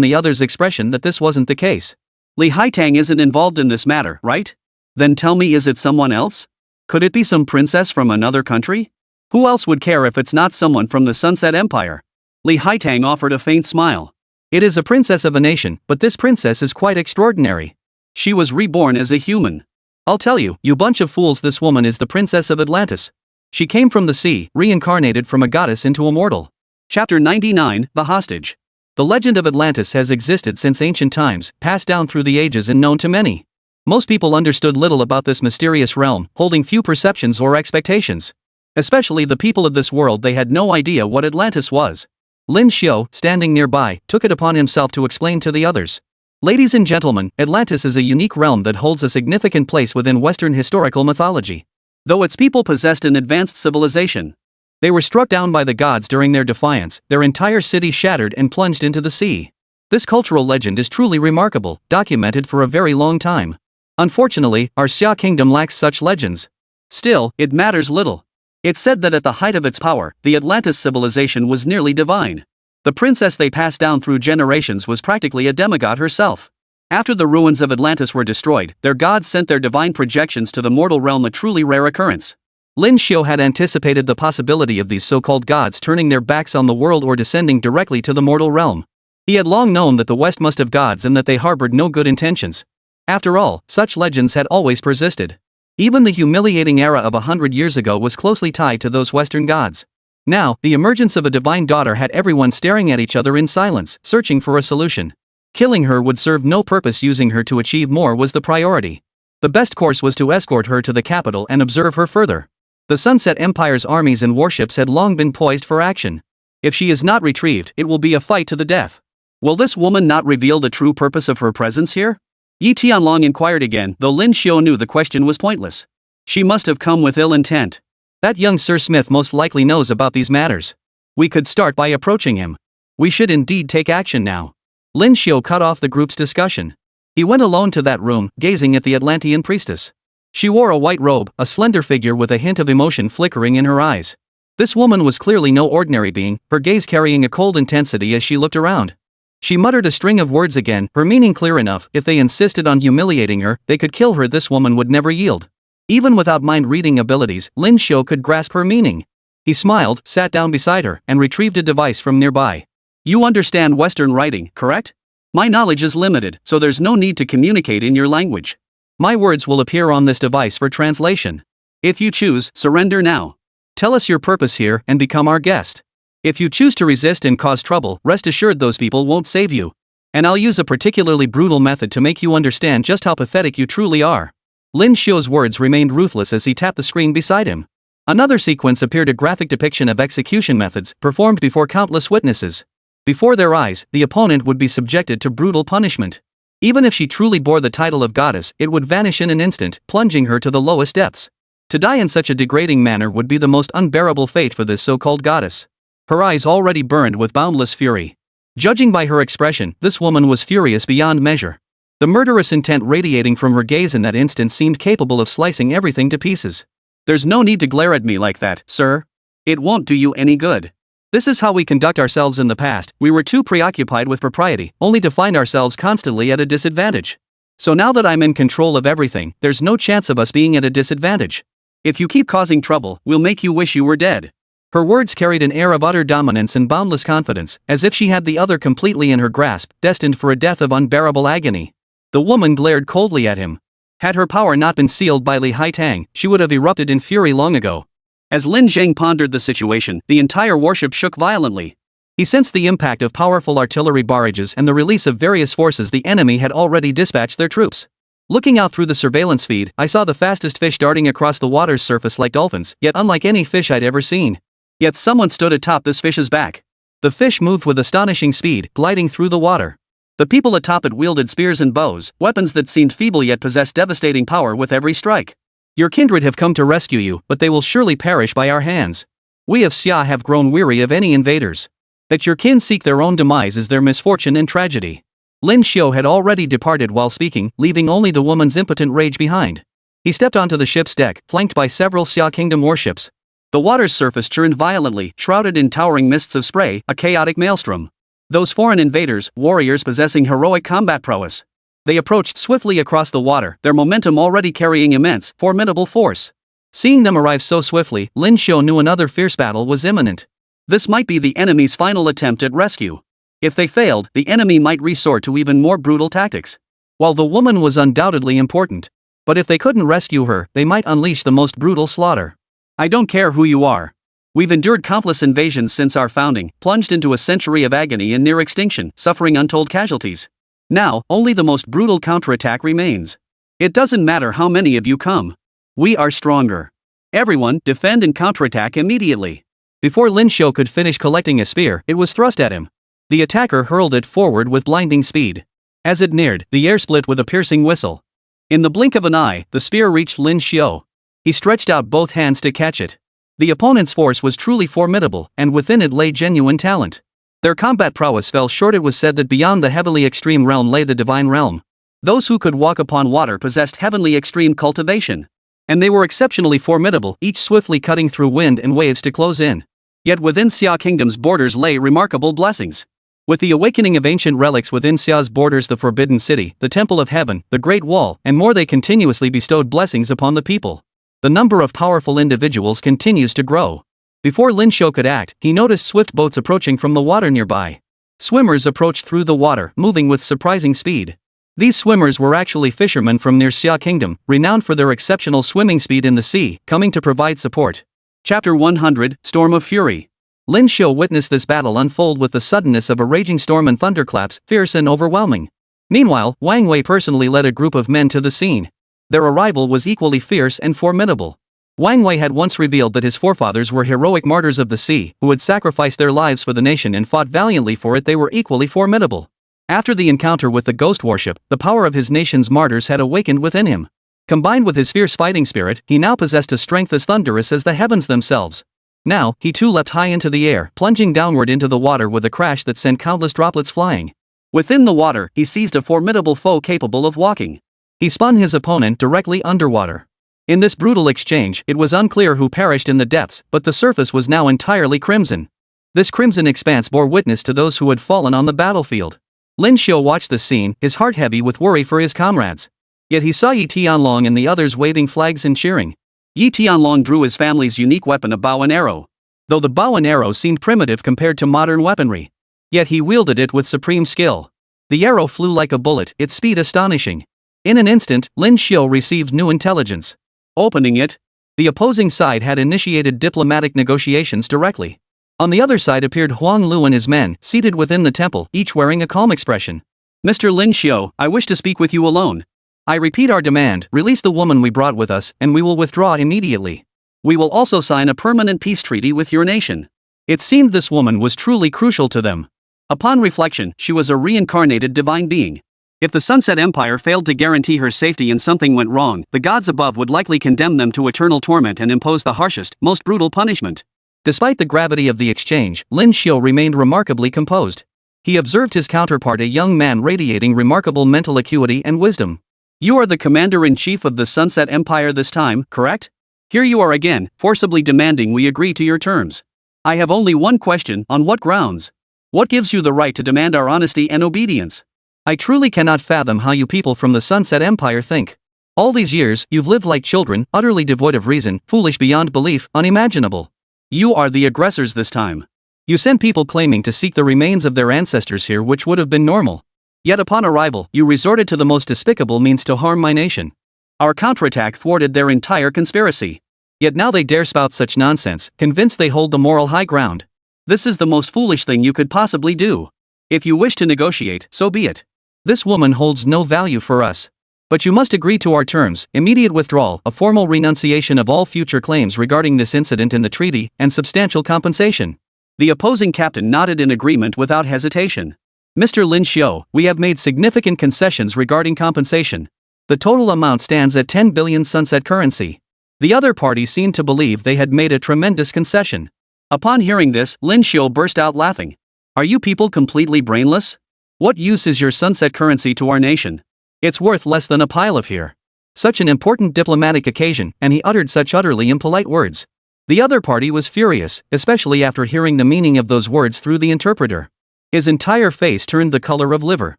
the other's expression that this wasn't the case. Li Haitang isn't involved in this matter, right? Then tell me, is it someone else? Could it be some princess from another country? Who else would care if it's not someone from the Sunset Empire? Li Haitang offered a faint smile. It is a princess of a nation, but this princess is quite extraordinary. She was reborn as a human. I'll tell you, you bunch of fools, this woman is the princess of Atlantis. She came from the sea, reincarnated from a goddess into a mortal. Chapter 99, The Hostage. The legend of Atlantis has existed since ancient times, passed down through the ages and known to many. Most people understood little about this mysterious realm, holding few perceptions or expectations. Especially the people of this world, they had no idea what Atlantis was. Lin Xiu, standing nearby, took it upon himself to explain to the others. Ladies and gentlemen, Atlantis is a unique realm that holds a significant place within Western historical mythology. Though its people possessed an advanced civilization, they were struck down by the gods during their defiance, their entire city shattered and plunged into the sea. This cultural legend is truly remarkable, documented for a very long time. Unfortunately, our Xia Kingdom lacks such legends. Still, it matters little. It's said that at the height of its power, the Atlantis civilization was nearly divine. The princess they passed down through generations was practically a demigod herself. After the ruins of Atlantis were destroyed, their gods sent their divine projections to the mortal realm, a truly rare occurrence. Lin Xiu had anticipated the possibility of these so-called gods turning their backs on the world or descending directly to the mortal realm. He had long known that the West must have gods and that they harbored no good intentions. After all, such legends had always persisted. Even the humiliating era of 100 years ago was closely tied to those Western gods. Now, the emergence of a divine daughter had everyone staring at each other in silence, searching for a solution. Killing her would serve no purpose, using her to achieve more was the priority. The best course was to escort her to the capital and observe her further. The Sunset Empire's armies and warships had long been poised for action. If she is not retrieved, it will be a fight to the death. Will this woman not reveal the true purpose of her presence here? Yi Tianlong inquired again, though Lin Xiu knew the question was pointless. She must have come with ill intent. That young Sir Smith most likely knows about these matters. We could start by approaching him. We should indeed take action now. Lin Xiu cut off the group's discussion. He went alone to that room, gazing at the Atlantean priestess. She wore a white robe, a slender figure with a hint of emotion flickering in her eyes. This woman was clearly no ordinary being, her gaze carrying a cold intensity as she looked around. She muttered a string of words again, her meaning clear enough. If they insisted on humiliating her, they could kill her. This woman would never yield. Even without mind-reading abilities, Lin Xiu could grasp her meaning. He smiled, sat down beside her, and retrieved a device from nearby. You understand Western writing, correct? My knowledge is limited, so there's no need to communicate in your language. My words will appear on this device for translation. If you choose, surrender now. Tell us your purpose here and become our guest. If you choose to resist and cause trouble, rest assured those people won't save you. And I'll use a particularly brutal method to make you understand just how pathetic you truly are. Lin Xiu's words remained ruthless as he tapped the screen beside him. Another sequence appeared, a graphic depiction of execution methods, performed before countless witnesses. Before their eyes, the opponent would be subjected to brutal punishment. Even if she truly bore the title of goddess, it would vanish in an instant, plunging her to the lowest depths. To die in such a degrading manner would be the most unbearable fate for this so-called goddess. Her eyes already burned with boundless fury. Judging by her expression, this woman was furious beyond measure. The murderous intent radiating from her gaze in that instant seemed capable of slicing everything to pieces. There's no need to glare at me like that, sir. It won't do you any good. This is how we conduct ourselves in the past. We were too preoccupied with propriety, only to find ourselves constantly at a disadvantage. So now that I'm in control of everything, there's no chance of us being at a disadvantage. If you keep causing trouble, we'll make you wish you were dead. Her words carried an air of utter dominance and boundless confidence, as if she had the other completely in her grasp, destined for a death of unbearable agony. The woman glared coldly at him. Had her power not been sealed by Li Haitang, she would have erupted in fury long ago. As Lin Zheng pondered the situation, the entire warship shook violently. He sensed the impact of powerful artillery barrages and the release of various forces. The enemy had already dispatched their troops. Looking out through the surveillance feed, I saw the fastest fish darting across the water's surface like dolphins, yet unlike any fish I'd ever seen. Yet someone stood atop this fish's back. The fish moved with astonishing speed, gliding through the water. The people atop it wielded spears and bows, weapons that seemed feeble yet possessed devastating power with every strike. Your kindred have come to rescue you, but they will surely perish by our hands. We of Xia have grown weary of any invaders. That your kin seek their own demise is their misfortune and tragedy." Lin Xiu had already departed while speaking, leaving only the woman's impotent rage behind. He stepped onto the ship's deck, flanked by several Xia Kingdom warships. The water's surface churned violently, shrouded in towering mists of spray, a chaotic maelstrom. Those foreign invaders, warriors possessing heroic combat prowess. They approached swiftly across the water, their momentum already carrying immense, formidable force. Seeing them arrive so swiftly, Lin Xiu knew another fierce battle was imminent. This might be the enemy's final attempt at rescue. If they failed, the enemy might resort to even more brutal tactics. While the woman was undoubtedly important, but if they couldn't rescue her, they might unleash the most brutal slaughter. "I don't care who you are. We've endured countless invasions since our founding, plunged into a century of agony and near extinction, suffering untold casualties. Now, only the most brutal counterattack remains. It doesn't matter how many of you come. We are stronger. Everyone, defend and counterattack immediately." Before Lin Xiu could finish collecting a spear, it was thrust at him. The attacker hurled it forward with blinding speed. As it neared, the air split with a piercing whistle. In the blink of an eye, the spear reached Lin Xiu. He stretched out both hands to catch it. The opponent's force was truly formidable, and within it lay genuine talent. Their combat prowess fell short. It was said that beyond the heavily extreme realm lay the divine realm. Those who could walk upon water possessed heavenly extreme cultivation. And they were exceptionally formidable, each swiftly cutting through wind and waves to close in. Yet within Xia Kingdom's borders lay remarkable blessings. With the awakening of ancient relics within Xia's borders, the Forbidden City, the Temple of Heaven, the Great Wall, and more, they continuously bestowed blessings upon the people. The number of powerful individuals continues to grow. Before Lin Xiu could act, he noticed swift boats approaching from the water nearby. Swimmers approached through the water, moving with surprising speed. These swimmers were actually fishermen from near Xia Kingdom, renowned for their exceptional swimming speed in the sea, coming to provide support. Chapter 100, Storm of Fury. Lin Xiu witnessed this battle unfold with the suddenness of a raging storm and thunderclaps, fierce and overwhelming. Meanwhile, Wang Wei personally led a group of men to the scene. Their arrival was equally fierce and formidable. Wang Wei had once revealed that his forefathers were heroic martyrs of the sea, who had sacrificed their lives for the nation and fought valiantly for it. They were equally formidable. After the encounter with the ghost worship, the power of his nation's martyrs had awakened within him. Combined with his fierce fighting spirit, he now possessed a strength as thunderous as the heavens themselves. Now, he too leapt high into the air, plunging downward into the water with a crash that sent countless droplets flying. Within the water, he seized a formidable foe capable of walking. He spun his opponent directly underwater. In this brutal exchange, it was unclear who perished in the depths, but the surface was now entirely crimson. This crimson expanse bore witness to those who had fallen on the battlefield. Lin Xiu watched the scene, his heart heavy with worry for his comrades. Yet he saw Yi Tianlong and the others waving flags and cheering. Yi Tianlong drew his family's unique weapon, a bow and arrow. Though the bow and arrow seemed primitive compared to modern weaponry, yet he wielded it with supreme skill. The arrow flew like a bullet, its speed astonishing. In an instant, Lin Xiu received new intelligence. Opening it, the opposing side had initiated diplomatic negotiations directly. On the other side appeared Huang Lu and his men, seated within the temple, each wearing a calm expression. "Mr. Lin Xiu, I wish to speak with you alone. I repeat our demand, release the woman we brought with us, and we will withdraw immediately. We will also sign a permanent peace treaty with your nation." It seemed this woman was truly crucial to them. Upon reflection, she was a reincarnated divine being. If the Sunset Empire failed to guarantee her safety and something went wrong, the gods above would likely condemn them to eternal torment and impose the harshest, most brutal punishment. Despite the gravity of the exchange, Lin Xiu remained remarkably composed. He observed his counterpart, a young man radiating remarkable mental acuity and wisdom. "You are the commander-in-chief of the Sunset Empire this time, correct? Here you are again, forcibly demanding we agree to your terms. I have only one question: on what grounds? What gives you the right to demand our honesty and obedience? I truly cannot fathom how you people from the Sunset Empire think. All these years, you've lived like children, utterly devoid of reason, foolish beyond belief, unimaginable. You are the aggressors this time. You sent people claiming to seek the remains of their ancestors here, which would have been normal. Yet upon arrival, you resorted to the most despicable means to harm my nation. Our counterattack thwarted their entire conspiracy. Yet now they dare spout such nonsense, convinced they hold the moral high ground. This is the most foolish thing you could possibly do. If you wish to negotiate, so be it. This woman holds no value for us. But you must agree to our terms: immediate withdrawal, a formal renunciation of all future claims regarding this incident in the treaty, and substantial compensation." The opposing captain nodded in agreement without hesitation. "Mr. Lin Xiu, we have made significant concessions regarding compensation. The total amount stands at 10 billion sunset currency. The other party seemed to believe they had made a tremendous concession. Upon hearing this, Lin Xiu burst out laughing. Are you people completely brainless? What use is your sunset currency to our nation? It's worth less than a pile of here. Such an important diplomatic occasion, and he uttered such utterly impolite words. The other party was furious, especially after hearing the meaning of those words through the interpreter. His entire face turned the color of liver.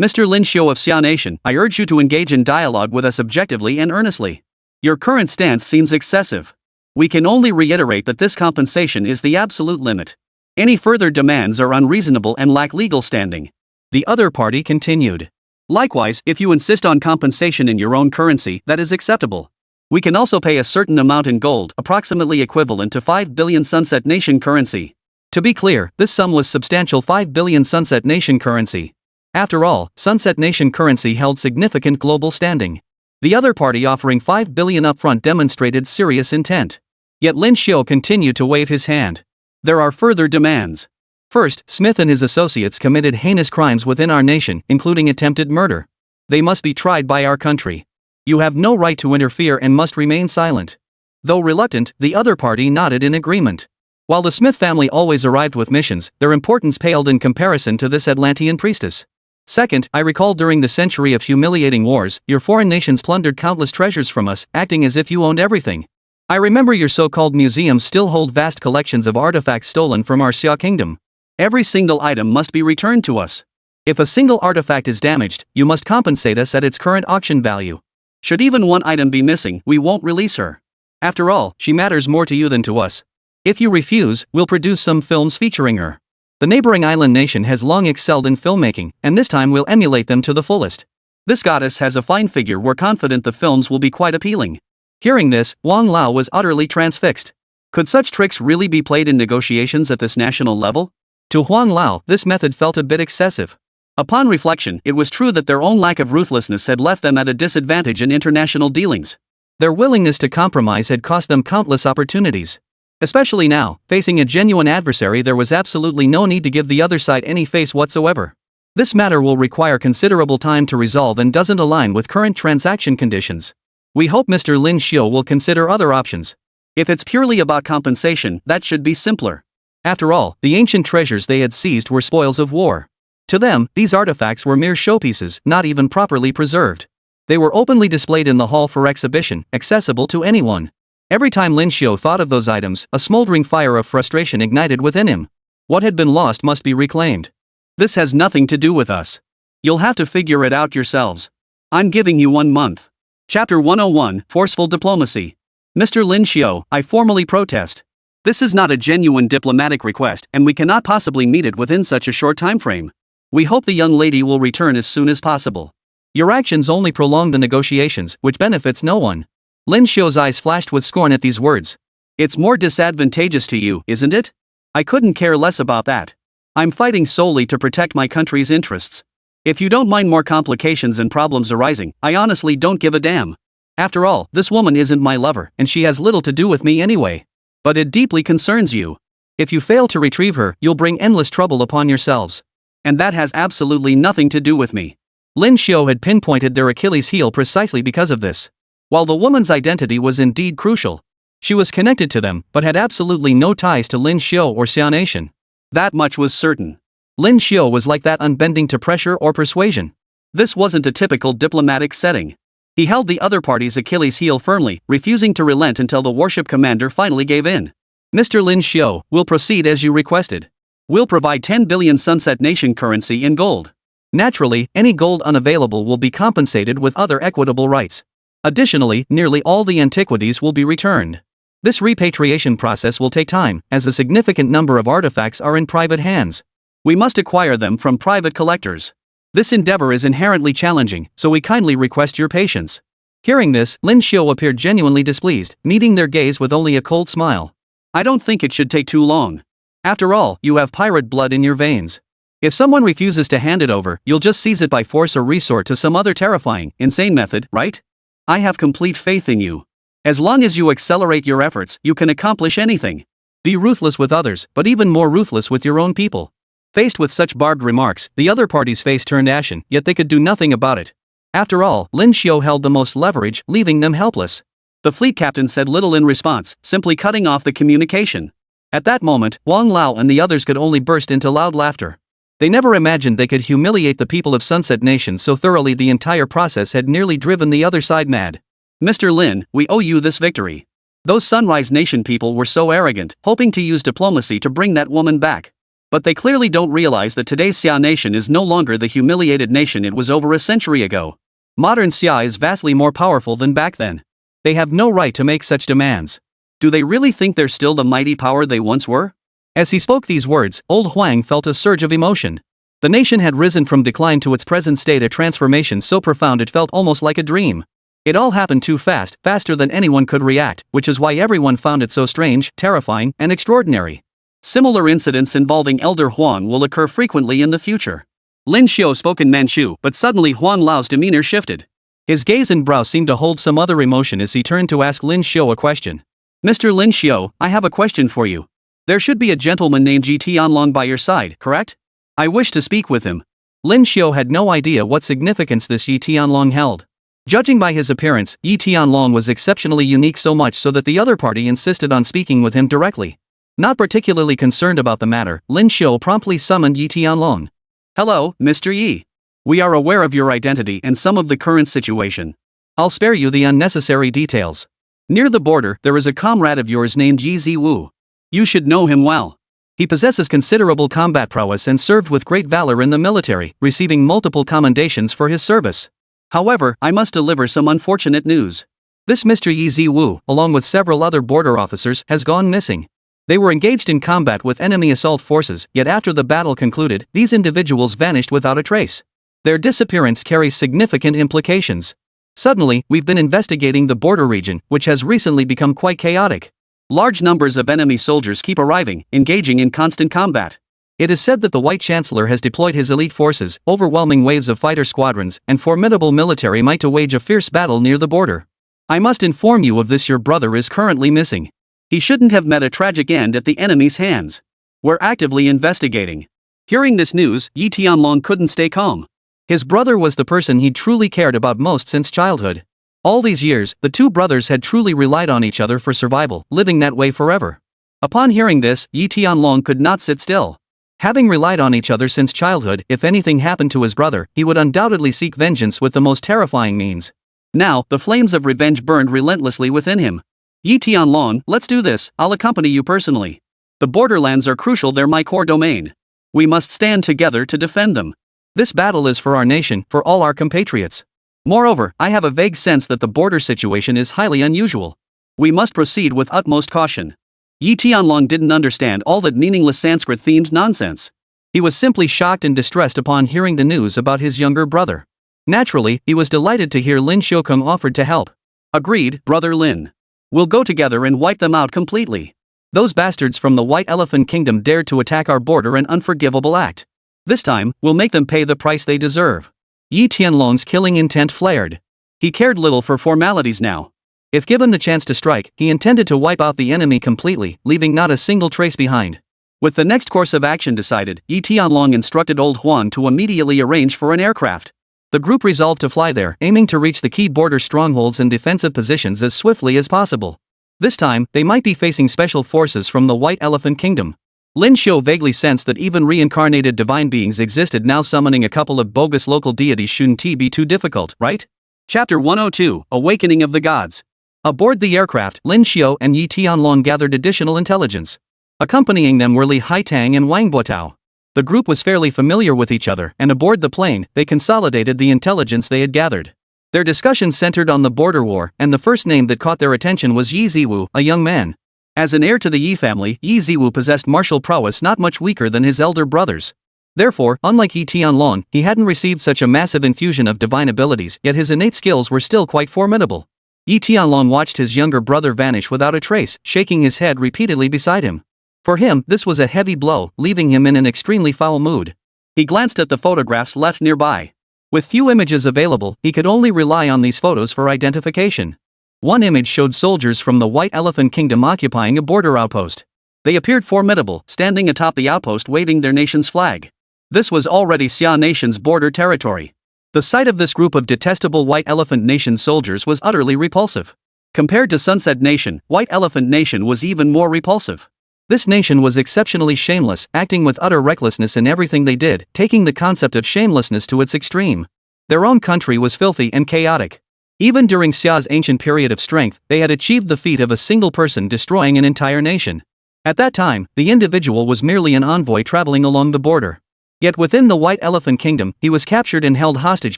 Mr. Lin Xiu of Xia Nation, I urge you to engage in dialogue with us objectively and earnestly. Your current stance seems excessive. We can only reiterate that this compensation is the absolute limit. Any further demands are unreasonable and lack legal standing. The other party continued. Likewise, if you insist on compensation in your own currency, that is acceptable. We can also pay a certain amount in gold, approximately equivalent to 5 billion Sunset Nation currency. To be clear, this sum was substantial 5 billion Sunset Nation currency. After all, Sunset Nation currency held significant global standing. The other party offering 5 billion upfront demonstrated serious intent. Yet Lin Xiu continued to wave his hand. There are further demands. First, Smith and his associates committed heinous crimes within our nation, including attempted murder. They must be tried by our country. You have no right to interfere and must remain silent. Though reluctant, the other party nodded in agreement. While the Smith family always arrived with missions, their importance paled in comparison to this Atlantean priestess. Second, I recall during the century of humiliating wars, your foreign nations plundered countless treasures from us, acting as if you owned everything. I remember your so-called museums still hold vast collections of artifacts stolen from our Xia Kingdom. Every single item must be returned to us. If a single artifact is damaged, you must compensate us at its current auction value. Should even one item be missing, we won't release her. After all, she matters more to you than to us. If you refuse, we'll produce some films featuring her. The neighboring island nation has long excelled in filmmaking, and this time we'll emulate them to the fullest. This goddess has a fine figure. We're confident the films will be quite appealing. Hearing this, Wang Lao was utterly transfixed. Could such tricks really be played in negotiations at this national level? To Huang Lao, this method felt a bit excessive. Upon reflection, it was true that their own lack of ruthlessness had left them at a disadvantage in international dealings. Their willingness to compromise had cost them countless opportunities. Especially now, facing a genuine adversary, there was absolutely no need to give the other side any face whatsoever. This matter will require considerable time to resolve and doesn't align with current transaction conditions. We hope Mr. Lin Xiu will consider other options. If it's purely about compensation, that should be simpler. After all, the ancient treasures they had seized were spoils of war. To them, these artifacts were mere showpieces, not even properly preserved. They were openly displayed in the hall for exhibition, accessible to anyone. Every time Lin Xiu thought of those items, a smoldering fire of frustration ignited within him. What had been lost must be reclaimed. This has nothing to do with us. You'll have to figure it out yourselves. I'm giving you 1 month. Chapter 101, Forceful Diplomacy. Mr. Lin Xiu, I formally protest. This is not a genuine diplomatic request, and we cannot possibly meet it within such a short time frame. We hope the young lady will return as soon as possible. Your actions only prolong the negotiations, which benefits no one. Lin Xiu's eyes flashed with scorn at these words. It's more disadvantageous to you, isn't it? I couldn't care less about that. I'm fighting solely to protect my country's interests. If you don't mind more complications and problems arising, I honestly don't give a damn. After all, this woman isn't my lover, and she has little to do with me anyway. But it deeply concerns you. If you fail to retrieve her, you'll bring endless trouble upon yourselves. And that has absolutely nothing to do with me. Lin Xiu had pinpointed their Achilles heel precisely because of this. While the woman's identity was indeed crucial, she was connected to them, but had absolutely no ties to Lin Xiu or Xia Nation. That much was certain. Lin Xiu was like that, unbending to pressure or persuasion. This wasn't a typical diplomatic setting. He held the other party's Achilles heel firmly, refusing to relent until the warship commander finally gave in. Mr. Lin Xiu, we'll proceed as you requested. We'll provide 10 billion Sunset Nation currency in gold. Naturally, any gold unavailable will be compensated with other equitable rights. Additionally, nearly all the antiquities will be returned. This repatriation process will take time, as a significant number of artifacts are in private hands. We must acquire them from private collectors. This endeavor is inherently challenging, so we kindly request your patience. Hearing this, Lin Xiu appeared genuinely displeased, meeting their gaze with only a cold smile. I don't think it should take too long. After all, you have pirate blood in your veins. If someone refuses to hand it over, you'll just seize it by force or resort to some other terrifying, insane method, right? I have complete faith in you. As long as you accelerate your efforts, you can accomplish anything. Be ruthless with others, but even more ruthless with your own people. Faced with such barbed remarks, the other party's face turned ashen, yet they could do nothing about it. After all, Lin Xiu held the most leverage, leaving them helpless. The fleet captain said little in response, simply cutting off the communication. At that moment, Wang Lao and the others could only burst into loud laughter. They never imagined they could humiliate the people of Sunset Nation so thoroughly. The entire process had nearly driven the other side mad. Mr. Lin, we owe you this victory. Those Sunrise Nation people were so arrogant, hoping to use diplomacy to bring that woman back. But they clearly don't realize that today's Xia Nation is no longer the humiliated nation it was over a century ago. Modern Xia is vastly more powerful than back then. They have no right to make such demands. Do they really think they're still the mighty power they once were? As he spoke these words, old Huang felt a surge of emotion. The nation had risen from decline to its present state, a transformation so profound it felt almost like a dream. It all happened too fast, faster than anyone could react, which is why everyone found it so strange, terrifying, and extraordinary. Similar incidents involving Elder Huang will occur frequently in the future. Lin Xiu spoke in Manchu, but suddenly Huang Lao's demeanor shifted. His gaze and brow seemed to hold some other emotion as he turned to ask Lin Xiu a question. Mr. Lin Xiu, I have a question for you. There should be a gentleman named Yi Tianlong by your side, correct? I wish to speak with him. Lin Xiu had no idea what significance this Yi Tianlong held. Judging by his appearance, Yi Tianlong was exceptionally unique, so much so that the other party insisted on speaking with him directly. Not particularly concerned about the matter, Lin Xiu promptly summoned Yi Tianlong. Hello, Mr. Yi. We are aware of your identity and some of the current situation. I'll spare you the unnecessary details. Near the border, there is a comrade of yours named Yi Ziwu. You should know him well. He possesses considerable combat prowess and served with great valor in the military, receiving multiple commendations for his service. However, I must deliver some unfortunate news. This Mr. Yi Ziwu, along with several other border officers, has gone missing. They were engaged in combat with enemy assault forces, yet after the battle concluded, these individuals vanished without a trace. Their disappearance carries significant implications. Suddenly, we've been investigating the border region, which has recently become quite chaotic. Large numbers of enemy soldiers keep arriving, engaging in constant combat. It is said that the White Chancellor has deployed his elite forces, overwhelming waves of fighter squadrons, and formidable military might to wage a fierce battle near the border. I must inform you of this: your brother is currently missing. He shouldn't have met a tragic end at the enemy's hands. We're actively investigating. Hearing this news, Yi Tianlong couldn't stay calm. His brother was the person he truly cared about most since childhood. All these years, the two brothers had truly relied on each other for survival, living that way forever. Upon hearing this, Yi Tianlong could not sit still. Having relied on each other since childhood, if anything happened to his brother, he would undoubtedly seek vengeance with the most terrifying means. Now, the flames of revenge burned relentlessly within him. Yi Tianlong, let's do this, I'll accompany you personally. The borderlands are crucial, they're my core domain. We must stand together to defend them. This battle is for our nation, for all our compatriots. Moreover, I have a vague sense that the border situation is highly unusual. We must proceed with utmost caution. Yi Tianlong didn't understand all that meaningless Sanskrit-themed nonsense. He was simply shocked and distressed upon hearing the news about his younger brother. Naturally, he was delighted to hear Lin Xiukeng offered to help. Agreed, Brother Lin. We'll go together and wipe them out completely. Those bastards from the White Elephant Kingdom dared to attack our border, an unforgivable act. This time, we'll make them pay the price they deserve. Yi Tianlong's killing intent flared. He cared little for formalities now. If given the chance to strike, he intended to wipe out the enemy completely, leaving not a single trace behind. With the next course of action decided, Yi Tianlong instructed old Huang to immediately arrange for an aircraft. The group resolved to fly there, aiming to reach the key border strongholds and defensive positions as swiftly as possible. This time, they might be facing special forces from the White Elephant Kingdom. Lin Xiu vaguely sensed that even reincarnated divine beings existed now. Summoning a couple of bogus local deities shouldn't be too difficult, right? Chapter 102, Awakening of the Gods. Aboard the aircraft, Lin Xiu and Yi Tianlong gathered additional intelligence. Accompanying them were Li Haitang and Wang Buotao. The group was fairly familiar with each other, and aboard the plane, they consolidated the intelligence they had gathered. Their discussion centered on the border war, and the first name that caught their attention was Yi Ziwu, a young man. As an heir to the Yi family, Yi Ziwu possessed martial prowess not much weaker than his elder brothers. Therefore, unlike Yi Tianlong, he hadn't received such a massive infusion of divine abilities, yet his innate skills were still quite formidable. Yi Tianlong watched his younger brother vanish without a trace, shaking his head repeatedly beside him. For him, this was a heavy blow, leaving him in an extremely foul mood. He glanced at the photographs left nearby. With few images available, he could only rely on these photos for identification. One image showed soldiers from the White Elephant Kingdom occupying a border outpost. They appeared formidable, standing atop the outpost waving their nation's flag. This was already Xia Nation's border territory. The sight of this group of detestable White Elephant Nation soldiers was utterly repulsive. Compared to Sunset Nation, White Elephant Nation was even more repulsive. This nation was exceptionally shameless, acting with utter recklessness in everything they did, taking the concept of shamelessness to its extreme. Their own country was filthy and chaotic. Even during Xia's ancient period of strength, they had achieved the feat of a single person destroying an entire nation. At that time, the individual was merely an envoy traveling along the border. Yet within the White Elephant Kingdom, he was captured and held hostage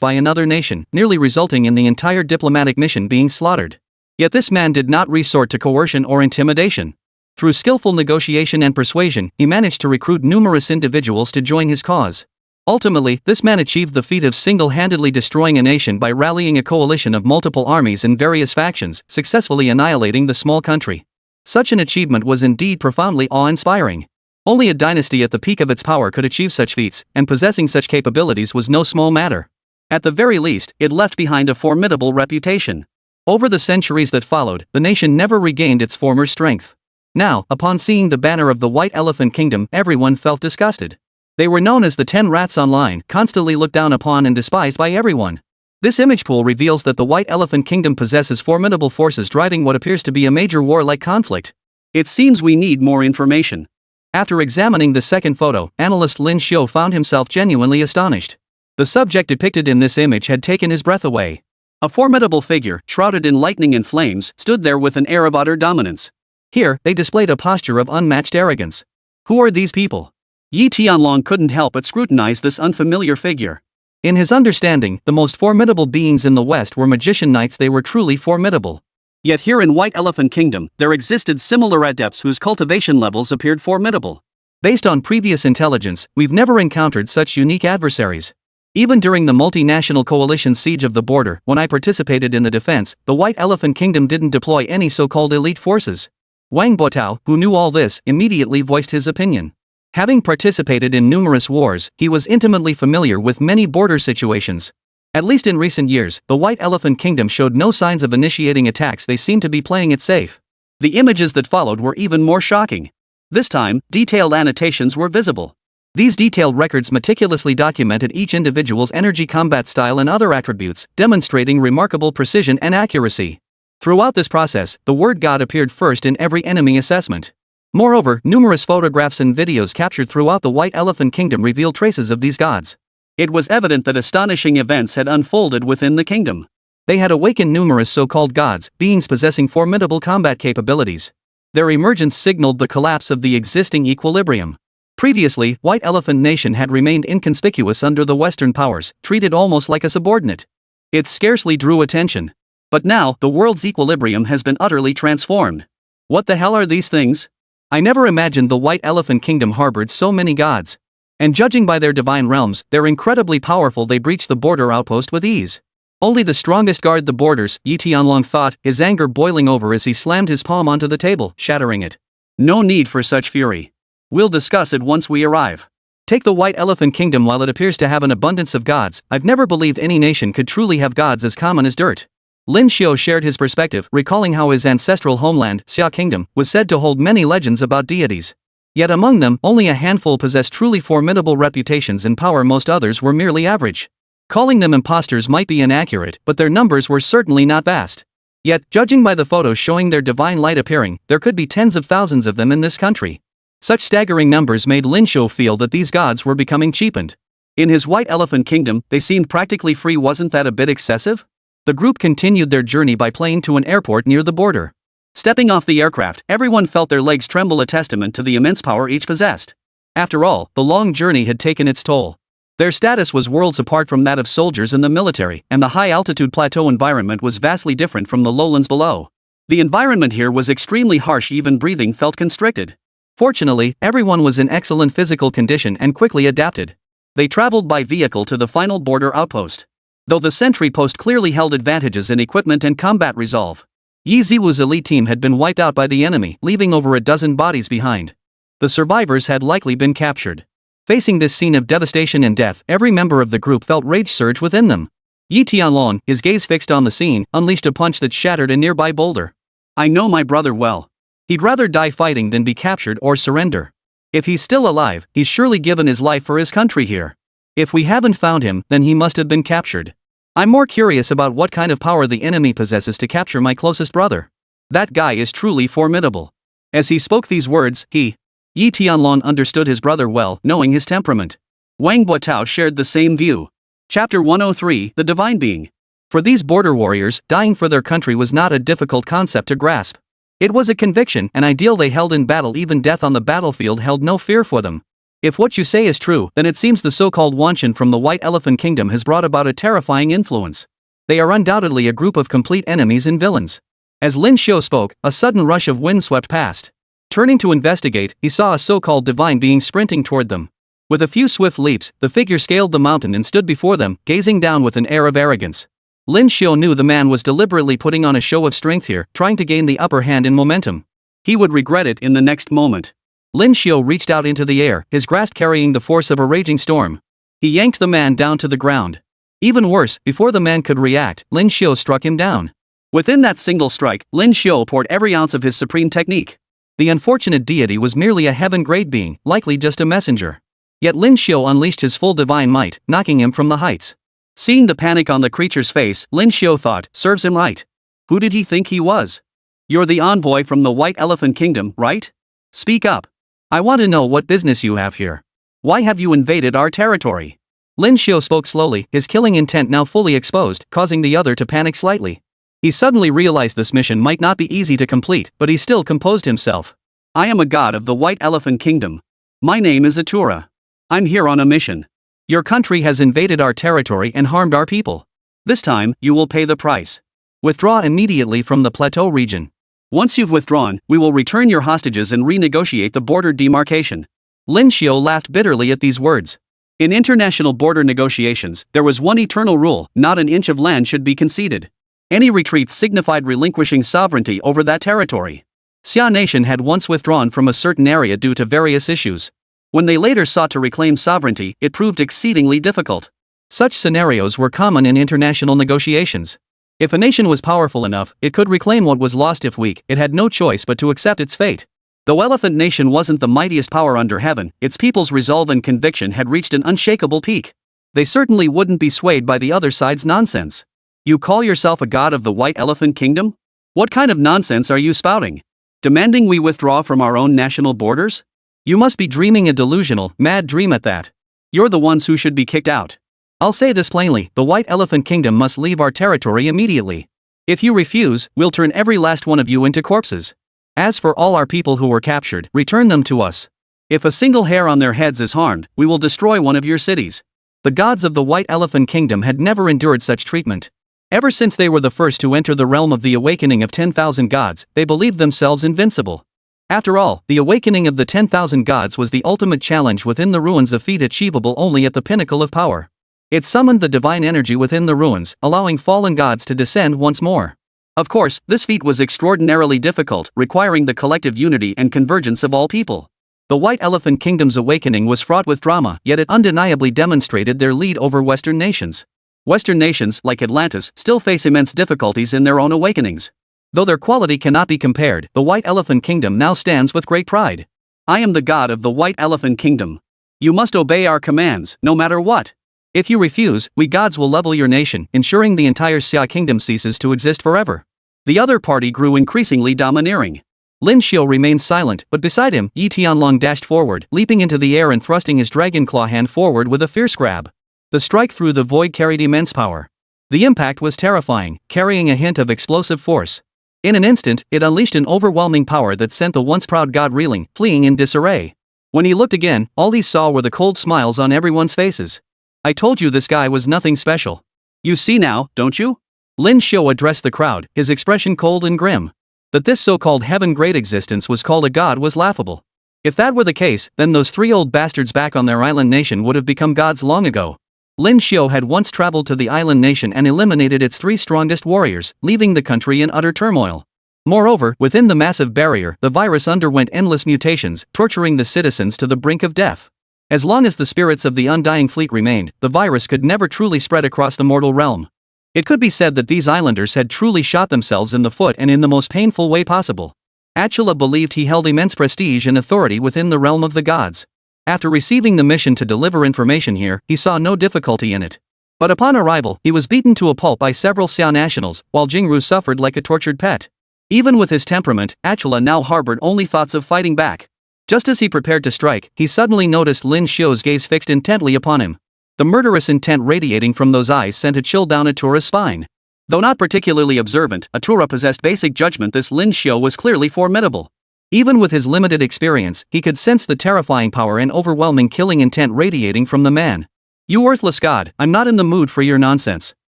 by another nation, nearly resulting in the entire diplomatic mission being slaughtered. Yet this man did not resort to coercion or intimidation. Through skillful negotiation and persuasion, he managed to recruit numerous individuals to join his cause. Ultimately, this man achieved the feat of single-handedly destroying a nation by rallying a coalition of multiple armies and various factions, successfully annihilating the small country. Such an achievement was indeed profoundly awe-inspiring. Only a dynasty at the peak of its power could achieve such feats, and possessing such capabilities was no small matter. At the very least, it left behind a formidable reputation. Over the centuries that followed, the nation never regained its former strength. Now, upon seeing the banner of the White Elephant Kingdom, everyone felt disgusted. They were known as the 10 Rats online, constantly looked down upon and despised by everyone. This image pool reveals that the White Elephant Kingdom possesses formidable forces driving what appears to be a major war-like conflict. It seems we need more information. After examining the second photo, analyst Lin Xiu found himself genuinely astonished. The subject depicted in this image had taken his breath away. A formidable figure, shrouded in lightning and flames, stood there with an air of utter dominance. Here, they displayed a posture of unmatched arrogance. Who are these people? Yi Tianlong couldn't help but scrutinize this unfamiliar figure. In his understanding, the most formidable beings in the West were magician knights. They were truly formidable. Yet here in White Elephant Kingdom, there existed similar adepts whose cultivation levels appeared formidable. Based on previous intelligence, we've never encountered such unique adversaries. Even during the multinational coalition siege of the border, when I participated in the defense, the White Elephant Kingdom didn't deploy any so-called elite forces. Wang Botao, who knew all this, immediately voiced his opinion. Having participated in numerous wars, he was intimately familiar with many border situations. At least in recent years, the White Elephant Kingdom showed no signs of initiating attacks. They seemed to be playing it safe. The images that followed were even more shocking. This time, detailed annotations were visible. These detailed records meticulously documented each individual's energy, combat style and other attributes, demonstrating remarkable precision and accuracy. Throughout this process, the word God appeared first in every enemy assessment. Moreover, numerous photographs and videos captured throughout the White Elephant Kingdom revealed traces of these gods. It was evident that astonishing events had unfolded within the kingdom. They had awakened numerous so-called gods, beings possessing formidable combat capabilities. Their emergence signaled the collapse of the existing equilibrium. Previously, White Elephant Nation had remained inconspicuous under the Western powers, treated almost like a subordinate. It scarcely drew attention. But now, the world's equilibrium has been utterly transformed. What the hell are these things? I never imagined the White Elephant Kingdom harbored so many gods. And judging by their divine realms, they're incredibly powerful. They breached the border outpost with ease. Only the strongest guard the borders, Yi Tianlong thought, his anger boiling over as he slammed his palm onto the table, shattering it. No need for such fury. We'll discuss it once we arrive. Take the White Elephant Kingdom. While it appears to have an abundance of gods, I've never believed any nation could truly have gods as common as dirt. Lin Xiu shared his perspective, recalling how his ancestral homeland, Xia Kingdom, was said to hold many legends about deities. Yet among them, only a handful possessed truly formidable reputations and power. Most others were merely average. Calling them imposters might be inaccurate, but their numbers were certainly not vast. Yet, judging by the photos showing their divine light appearing, there could be tens of thousands of them in this country. Such staggering numbers made Lin Xiu feel that these gods were becoming cheapened. In his White Elephant Kingdom, they seemed practically free. Wasn't that a bit excessive? The group continued their journey by plane to an airport near the border. Stepping off the aircraft, everyone felt their legs tremble, a testament to the immense power each possessed. After all, the long journey had taken its toll. Their status was worlds apart from that of soldiers in the military, and the high-altitude plateau environment was vastly different from the lowlands below. The environment here was extremely harsh. Even breathing felt constricted. Fortunately, everyone was in excellent physical condition and quickly adapted. They traveled by vehicle to the final border outpost. Though the sentry post clearly held advantages in equipment and combat resolve, Yi Ziwu's elite team had been wiped out by the enemy, leaving over a dozen bodies behind. The survivors had likely been captured. Facing this scene of devastation and death, every member of the group felt rage surge within them. Yi Tianlong, his gaze fixed on the scene, unleashed a punch that shattered a nearby boulder. I know my brother well. He'd rather die fighting than be captured or surrender. If he's still alive, he's surely given his life for his country here. If we haven't found him, then he must have been captured. I'm more curious about what kind of power the enemy possesses to capture my closest brother. That guy is truly formidable. As he spoke these words, Yi Tianlong understood his brother well, knowing his temperament. Wang Buotao shared the same view. Chapter 103, The Divine Being. For these border warriors, dying for their country was not a difficult concept to grasp. It was a conviction, an ideal they held in battle. Even death on the battlefield held no fear for them. If what you say is true, then it seems the so-called Wanshan from the White Elephant Kingdom has brought about a terrifying influence. They are undoubtedly a group of complete enemies and villains. As Lin Xiu spoke, a sudden rush of wind swept past. Turning to investigate, he saw a so-called divine being sprinting toward them. With a few swift leaps, the figure scaled the mountain and stood before them, gazing down with an air of arrogance. Lin Xiu knew the man was deliberately putting on a show of strength here, trying to gain the upper hand in momentum. He would regret it in the next moment. Lin Xiu reached out into the air, his grasp carrying the force of a raging storm. He yanked the man down to the ground. Even worse, before the man could react, Lin Xiu struck him down. Within that single strike, Lin Xiu poured every ounce of his supreme technique. The unfortunate deity was merely a heaven-grade being, likely just a messenger. Yet Lin Xiu unleashed his full divine might, knocking him from the heights. Seeing the panic on the creature's face, Lin Xiu thought, serves him right. Who did he think he was? You're the envoy from the White Elephant Kingdom, right? Speak up. I want to know what business you have here. Why have you invaded our territory? Lin Xiu spoke slowly, his killing intent now fully exposed, causing the other to panic slightly. He suddenly realized this mission might not be easy to complete, but he still composed himself. I am a god of the White Elephant Kingdom. My name is Atura. I'm here on a mission. Your country has invaded our territory and harmed our people. This time, you will pay the price. Withdraw immediately from the plateau region. Once you've withdrawn, we will return your hostages and renegotiate the border demarcation. Lin Xiu laughed bitterly at these words. In international border negotiations, there was one eternal rule: not an inch of land should be conceded. Any retreat signified relinquishing sovereignty over that territory. Xia Nation had once withdrawn from a certain area due to various issues. When they later sought to reclaim sovereignty, it proved exceedingly difficult. Such scenarios were common in international negotiations. If a nation was powerful enough, it could reclaim what was lost. If weak, it had no choice but to accept its fate. Though Elephant Nation wasn't the mightiest power under heaven, its people's resolve and conviction had reached an unshakable peak. They certainly wouldn't be swayed by the other side's nonsense. You call yourself a god of the White Elephant Kingdom? What kind of nonsense are you spouting? Demanding we withdraw from our own national borders? You must be dreaming a delusional, mad dream at that. You're the ones who should be kicked out. I'll say this plainly, the White Elephant Kingdom must leave our territory immediately. If you refuse, we'll turn every last one of you into corpses. As for all our people who were captured, return them to us. If a single hair on their heads is harmed, we will destroy one of your cities. The gods of the White Elephant Kingdom had never endured such treatment. Ever since they were the first to enter the realm of the awakening of 10,000 gods, they believed themselves invincible. After all, the awakening of the 10,000 gods was the ultimate challenge within the ruins, a feat achievable only at the pinnacle of power. It summoned the divine energy within the ruins, allowing fallen gods to descend once more. Of course, this feat was extraordinarily difficult, requiring the collective unity and convergence of all people. The White Elephant Kingdom's awakening was fraught with drama, yet it undeniably demonstrated their lead over Western nations. Western nations, like Atlantis, still face immense difficulties in their own awakenings. Though their quality cannot be compared, the White Elephant Kingdom now stands with great pride. I am the god of the White Elephant Kingdom. You must obey our commands, no matter what. If you refuse, we gods will level your nation, ensuring the entire Xia Kingdom ceases to exist forever. The other party grew increasingly domineering. Lin Xiu remained silent, but beside him, Yi Tianlong dashed forward, leaping into the air and thrusting his dragon claw hand forward with a fierce grab. The strike through the void carried immense power. The impact was terrifying, carrying a hint of explosive force. In an instant, it unleashed an overwhelming power that sent the once proud god reeling, fleeing in disarray. When he looked again, all he saw were the cold smiles on everyone's faces. I told you this guy was nothing special. You see now, don't you? Lin Xiu addressed the crowd, his expression cold and grim. That this so-called heaven-grade existence was called a god was laughable. If that were the case, then those three old bastards back on their island nation would have become gods long ago. Lin Xiu had once traveled to the island nation and eliminated its three strongest warriors, leaving the country in utter turmoil. Moreover, within the massive barrier, the virus underwent endless mutations, torturing the citizens to the brink of death. As long as the spirits of the undying fleet remained, the virus could never truly spread across the mortal realm. It could be said that these islanders had truly shot themselves in the foot, and in the most painful way possible. Attila believed he held immense prestige and authority within the realm of the gods. After receiving the mission to deliver information here, he saw no difficulty in it. But upon arrival, he was beaten to a pulp by several Xia nationals, while Jingru suffered like a tortured pet. Even with his temperament, Achula now harbored only thoughts of fighting back. Just as he prepared to strike, he suddenly noticed Lin Xiu's gaze fixed intently upon him. The murderous intent radiating from those eyes sent a chill down Atura's spine. Though not particularly observant, Atura possessed basic judgment. This Lin Xiu was clearly formidable. Even with his limited experience, he could sense the terrifying power and overwhelming killing intent radiating from the man. "You worthless god, I'm not in the mood for your nonsense.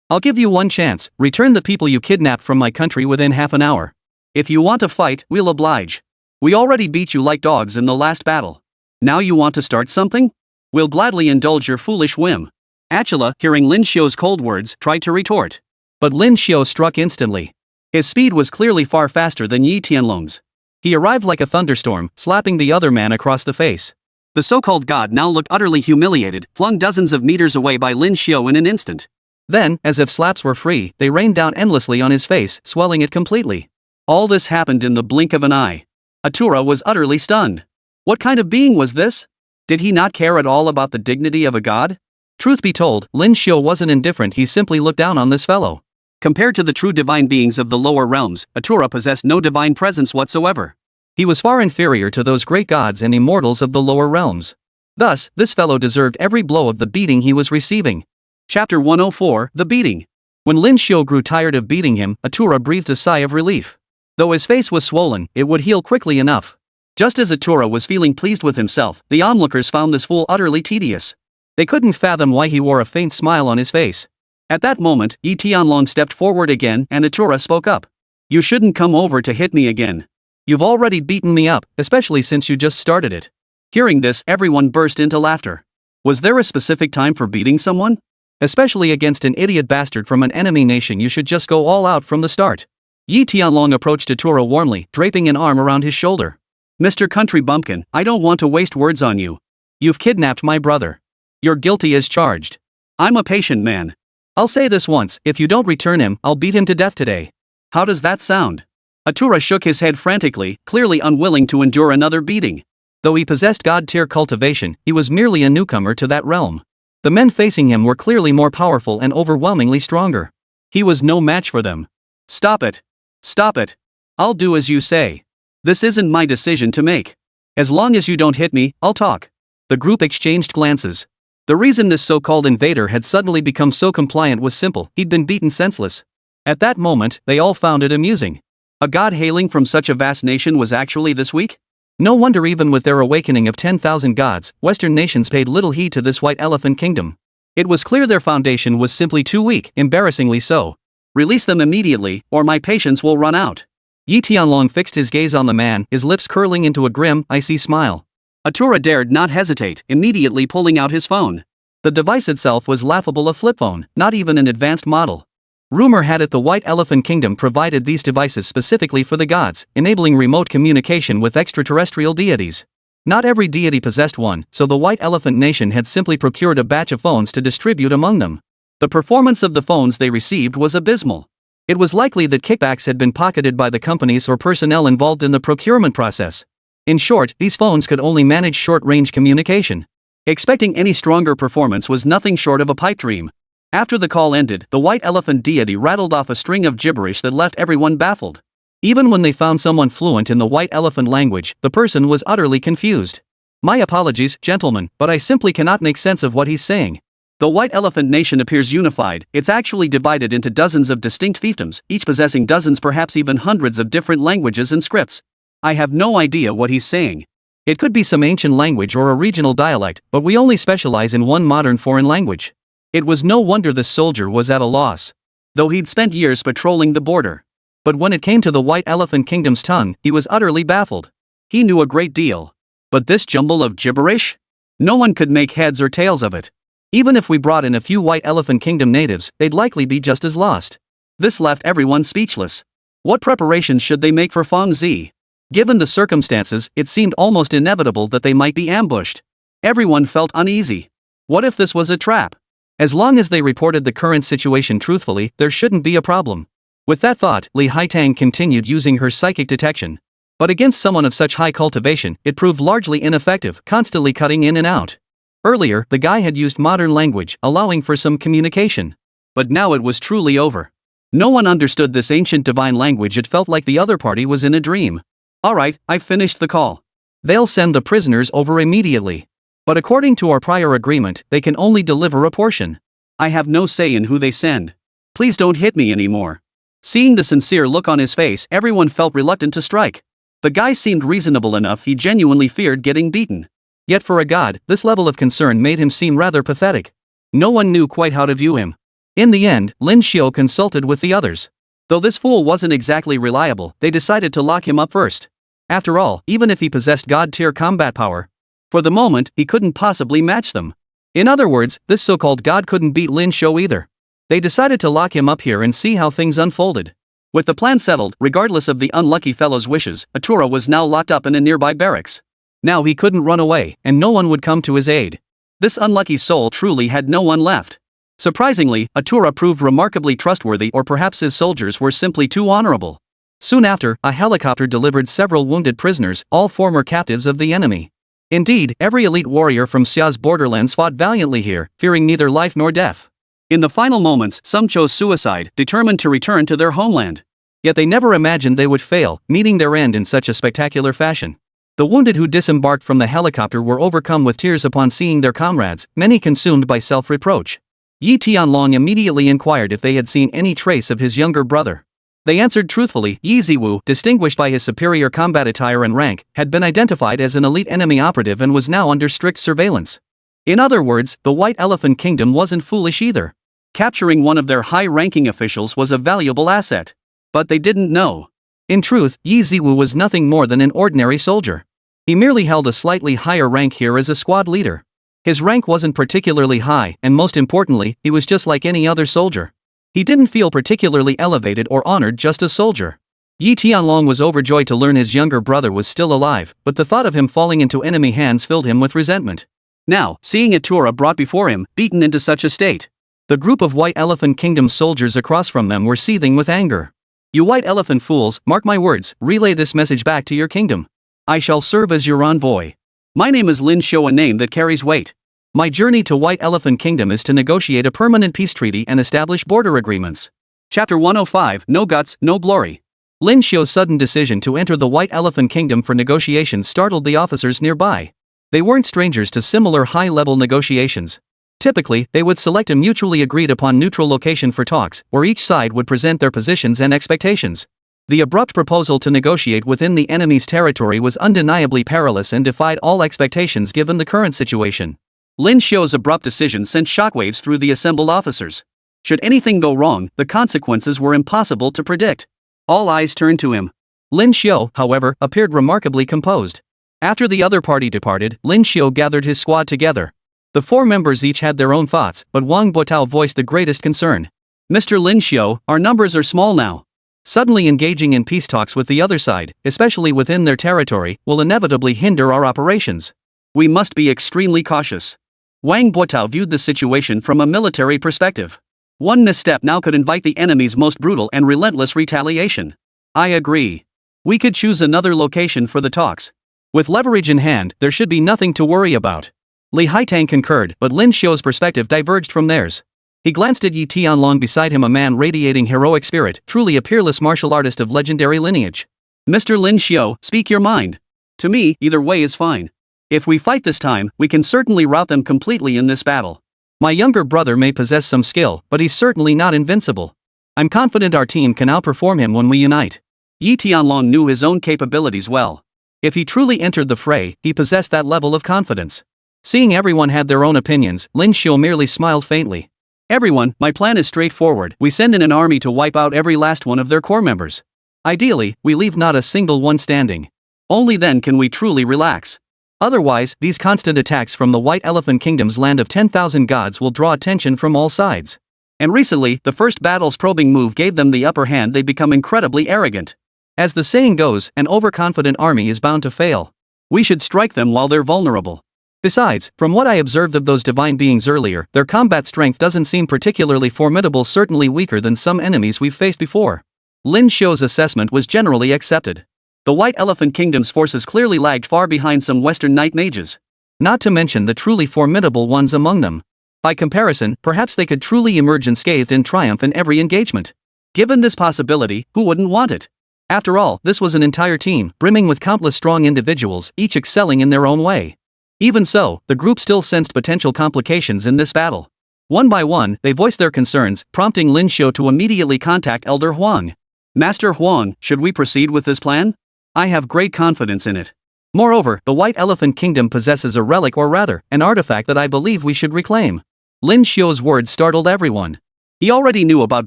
I'll give you one chance, return the people you kidnapped from my country within half an hour. If you want to fight, we'll oblige. We already beat you like dogs in the last battle. Now you want to start something? We'll gladly indulge your foolish whim." Achula, hearing Lin Xiu's cold words, tried to retort. But Lin Xiu struck instantly. His speed was clearly far faster than Yi Tianlong's. He arrived like a thunderstorm, slapping the other man across the face. The so-called god now looked utterly humiliated, flung dozens of meters away by Lin Xiu in an instant. Then, as if slaps were free, they rained down endlessly on his face, swelling it completely. All this happened in the blink of an eye. Atura was utterly stunned. What kind of being was this? Did he not care at all about the dignity of a god? Truth be told, Lin Xiu wasn't indifferent. He simply looked down on this fellow. Compared to the true divine beings of the lower realms, Atura possessed no divine presence whatsoever. He was far inferior to those great gods and immortals of the lower realms. Thus, this fellow deserved every blow of the beating he was receiving. Chapter 104, The Beating. When Lin Xiu grew tired of beating him, Atura breathed a sigh of relief. Though his face was swollen, it would heal quickly enough. Just as Atura was feeling pleased with himself, the onlookers found this fool utterly tedious. They couldn't fathom why he wore a faint smile on his face. At that moment, Yi Tianlong stepped forward again and Atura spoke up. "You shouldn't come over to hit me again. You've already beaten me up, especially since you just started it." Hearing this, everyone burst into laughter. Was there a specific time for beating someone? Especially against an idiot bastard from an enemy nation, you should just go all out from the start. Yi Tianlong approached Atura warmly, draping an arm around his shoulder. "Mr. Country Bumpkin, I don't want to waste words on you. You've kidnapped my brother. You're guilty as charged. I'm a patient man. I'll say this once, if you don't return him, I'll beat him to death today. How does that sound?" Atura shook his head frantically, clearly unwilling to endure another beating. Though he possessed god-tier cultivation, he was merely a newcomer to that realm. The men facing him were clearly more powerful and overwhelmingly stronger. He was no match for them. "Stop it. Stop it. I'll do as you say. This isn't my decision to make. As long as you don't hit me, I'll talk." The group exchanged glances. The reason this so-called invader had suddenly become so compliant was simple: he'd been beaten senseless. At that moment, they all found it amusing. A god hailing from such a vast nation was actually this weak? No wonder even with their awakening of 10,000 gods, Western nations paid little heed to this White Elephant Kingdom. It was clear their foundation was simply too weak, embarrassingly so. "Release them immediately, or my patience will run out." Yi Tianlong fixed his gaze on the man, his lips curling into a grim, icy smile. Atura dared not hesitate, immediately pulling out his phone. The device itself was laughable, a flip phone, not even an advanced model. Rumor had it the White Elephant Kingdom provided these devices specifically for the gods, enabling remote communication with extraterrestrial deities. Not every deity possessed one, so the White Elephant Nation had simply procured a batch of phones to distribute among them. The performance of the phones they received was abysmal. It was likely that kickbacks had been pocketed by the companies or personnel involved in the procurement process. In short, these phones could only manage short-range communication. Expecting any stronger performance was nothing short of a pipe dream. After the call ended, the White Elephant deity rattled off a string of gibberish that left everyone baffled. Even when they found someone fluent in the White Elephant language, the person was utterly confused. "My apologies, gentlemen, but I simply cannot make sense of what he's saying. The White Elephant Nation appears unified. It's actually divided into dozens of distinct fiefdoms, each possessing dozens, perhaps even hundreds of different languages and scripts. I have no idea what he's saying. It could be some ancient language or a regional dialect, but we only specialize in one modern foreign language." It was no wonder this soldier was at a loss. Though he'd spent years patrolling the border. But when it came to the White Elephant Kingdom's tongue, he was utterly baffled. He knew a great deal. But this jumble of gibberish? No one could make heads or tails of it. Even if we brought in a few White Elephant Kingdom natives, they'd likely be just as lost. This left everyone speechless. What preparations should they make for Feng Zi? Given the circumstances, it seemed almost inevitable that they might be ambushed. Everyone felt uneasy. What if this was a trap? As long as they reported the current situation truthfully, there shouldn't be a problem. With that thought, Li Haitang continued using her psychic detection. But against someone of such high cultivation, it proved largely ineffective, constantly cutting in and out. Earlier, the guy had used modern language, allowing for some communication. But now it was truly over. No one understood this ancient divine language. It felt like the other party was in a dream. Alright, I've finished the call. They'll send the prisoners over immediately. But according to our prior agreement, they can only deliver a portion. I have no say in who they send. Please don't hit me anymore. Seeing the sincere look on his face, everyone felt reluctant to strike. The guy seemed reasonable enough. He genuinely feared getting beaten. Yet for a god, this level of concern made him seem rather pathetic. No one knew quite how to view him. In the end, Lin Xiu consulted with the others. Though this fool wasn't exactly reliable, they decided to lock him up first. After all, even if he possessed god-tier combat power, for the moment, he couldn't possibly match them. In other words, this so-called god couldn't beat Lin Xiu either. They decided to lock him up here and see how things unfolded. With the plan settled, regardless of the unlucky fellow's wishes, Atura was now locked up in a nearby barracks. Now he couldn't run away, and no one would come to his aid. This unlucky soul truly had no one left. Surprisingly, Atura proved remarkably trustworthy, or perhaps his soldiers were simply too honorable. Soon after, a helicopter delivered several wounded prisoners, all former captives of the enemy. Indeed, every elite warrior from Xia's borderlands fought valiantly here, fearing neither life nor death. In the final moments, some chose suicide, determined to return to their homeland. Yet they never imagined they would fail, meeting their end in such a spectacular fashion. The wounded who disembarked from the helicopter were overcome with tears upon seeing their comrades, many consumed by self-reproach. Yi Tianlong immediately inquired if they had seen any trace of his younger brother. They answered truthfully. Yi Ziwu, distinguished by his superior combat attire and rank, had been identified as an elite enemy operative and was now under strict surveillance. In other words, the White Elephant Kingdom wasn't foolish either. Capturing one of their high-ranking officials was a valuable asset. But they didn't know. In truth, Yi Ziwu was nothing more than an ordinary soldier. He merely held a slightly higher rank here as a squad leader. His rank wasn't particularly high, and most importantly, he was just like any other soldier. He didn't feel particularly elevated or honored, just a soldier. Yi Tianlong was overjoyed to learn his younger brother was still alive, but the thought of him falling into enemy hands filled him with resentment. Now, seeing Atura brought before him, beaten into such a state, the group of White Elephant Kingdom soldiers across from them were seething with anger. You White Elephant fools, mark my words, relay this message back to your kingdom. I shall serve as your envoy. My name is Lin Xiu, a name that carries weight. My journey to White Elephant Kingdom is to negotiate a permanent peace treaty and establish border agreements. Chapter 105, No Guts, No Glory. Lin Xiu's sudden decision to enter the White Elephant Kingdom for negotiations startled the officers nearby. They weren't strangers to similar high-level negotiations. Typically, they would select a mutually agreed-upon neutral location for talks, where each side would present their positions and expectations. The abrupt proposal to negotiate within the enemy's territory was undeniably perilous and defied all expectations given the current situation. Lin Xiu's abrupt decision sent shockwaves through the assembled officers. Should anything go wrong, the consequences were impossible to predict. All eyes turned to him. Lin Xiu, however, appeared remarkably composed. After the other party departed, Lin Xiu gathered his squad together. The four members each had their own thoughts, but Wang Botao voiced the greatest concern. Mr. Lin Xiu, our numbers are small now. Suddenly engaging in peace talks with the other side, especially within their territory, will inevitably hinder our operations. We must be extremely cautious. Wang Botao viewed the situation from a military perspective. One misstep now could invite the enemy's most brutal and relentless retaliation. I agree. We could choose another location for the talks. With leverage in hand, there should be nothing to worry about. Li Haitang concurred, but Lin Xiu's perspective diverged from theirs. He glanced at Yi Tianlong beside him, a man radiating heroic spirit, truly a peerless martial artist of legendary lineage. Mr. Lin Xiu, speak your mind. To me, either way is fine. If we fight this time, we can certainly rout them completely in this battle. My younger brother may possess some skill, but he's certainly not invincible. I'm confident our team can outperform him when we unite. Yi Tianlong knew his own capabilities well. If he truly entered the fray, he possessed that level of confidence. Seeing everyone had their own opinions, Lin Xiu merely smiled faintly. Everyone, my plan is straightforward. We send in an army to wipe out every last one of their core members. Ideally, we leave not a single one standing. Only then can we truly relax. Otherwise, these constant attacks from the White Elephant Kingdom's land of 10,000 gods will draw attention from all sides. And recently, the first battle's probing move gave them the upper hand. They become incredibly arrogant. As the saying goes, an overconfident army is bound to fail. We should strike them while they're vulnerable. Besides, from what I observed of those divine beings earlier, their combat strength doesn't seem particularly formidable, certainly weaker than some enemies we've faced before. Lin Xiu's assessment was generally accepted. The White Elephant Kingdom's forces clearly lagged far behind some Western Night mages. not to mention the truly formidable ones among them. By comparison, perhaps they could truly emerge unscathed and triumph in every engagement. Given this possibility, who wouldn't want it? After all, this was an entire team, brimming with countless strong individuals, each excelling in their own way. Even so, the group still sensed potential complications in this battle. One by one, they voiced their concerns, prompting Lin Xiu to immediately contact Elder Huang. Master Huang, should we proceed with this plan? I have great confidence in it. Moreover, the White Elephant Kingdom possesses a relic, or rather, an artifact that I believe we should reclaim. Lin Xiu's words startled everyone. He already knew about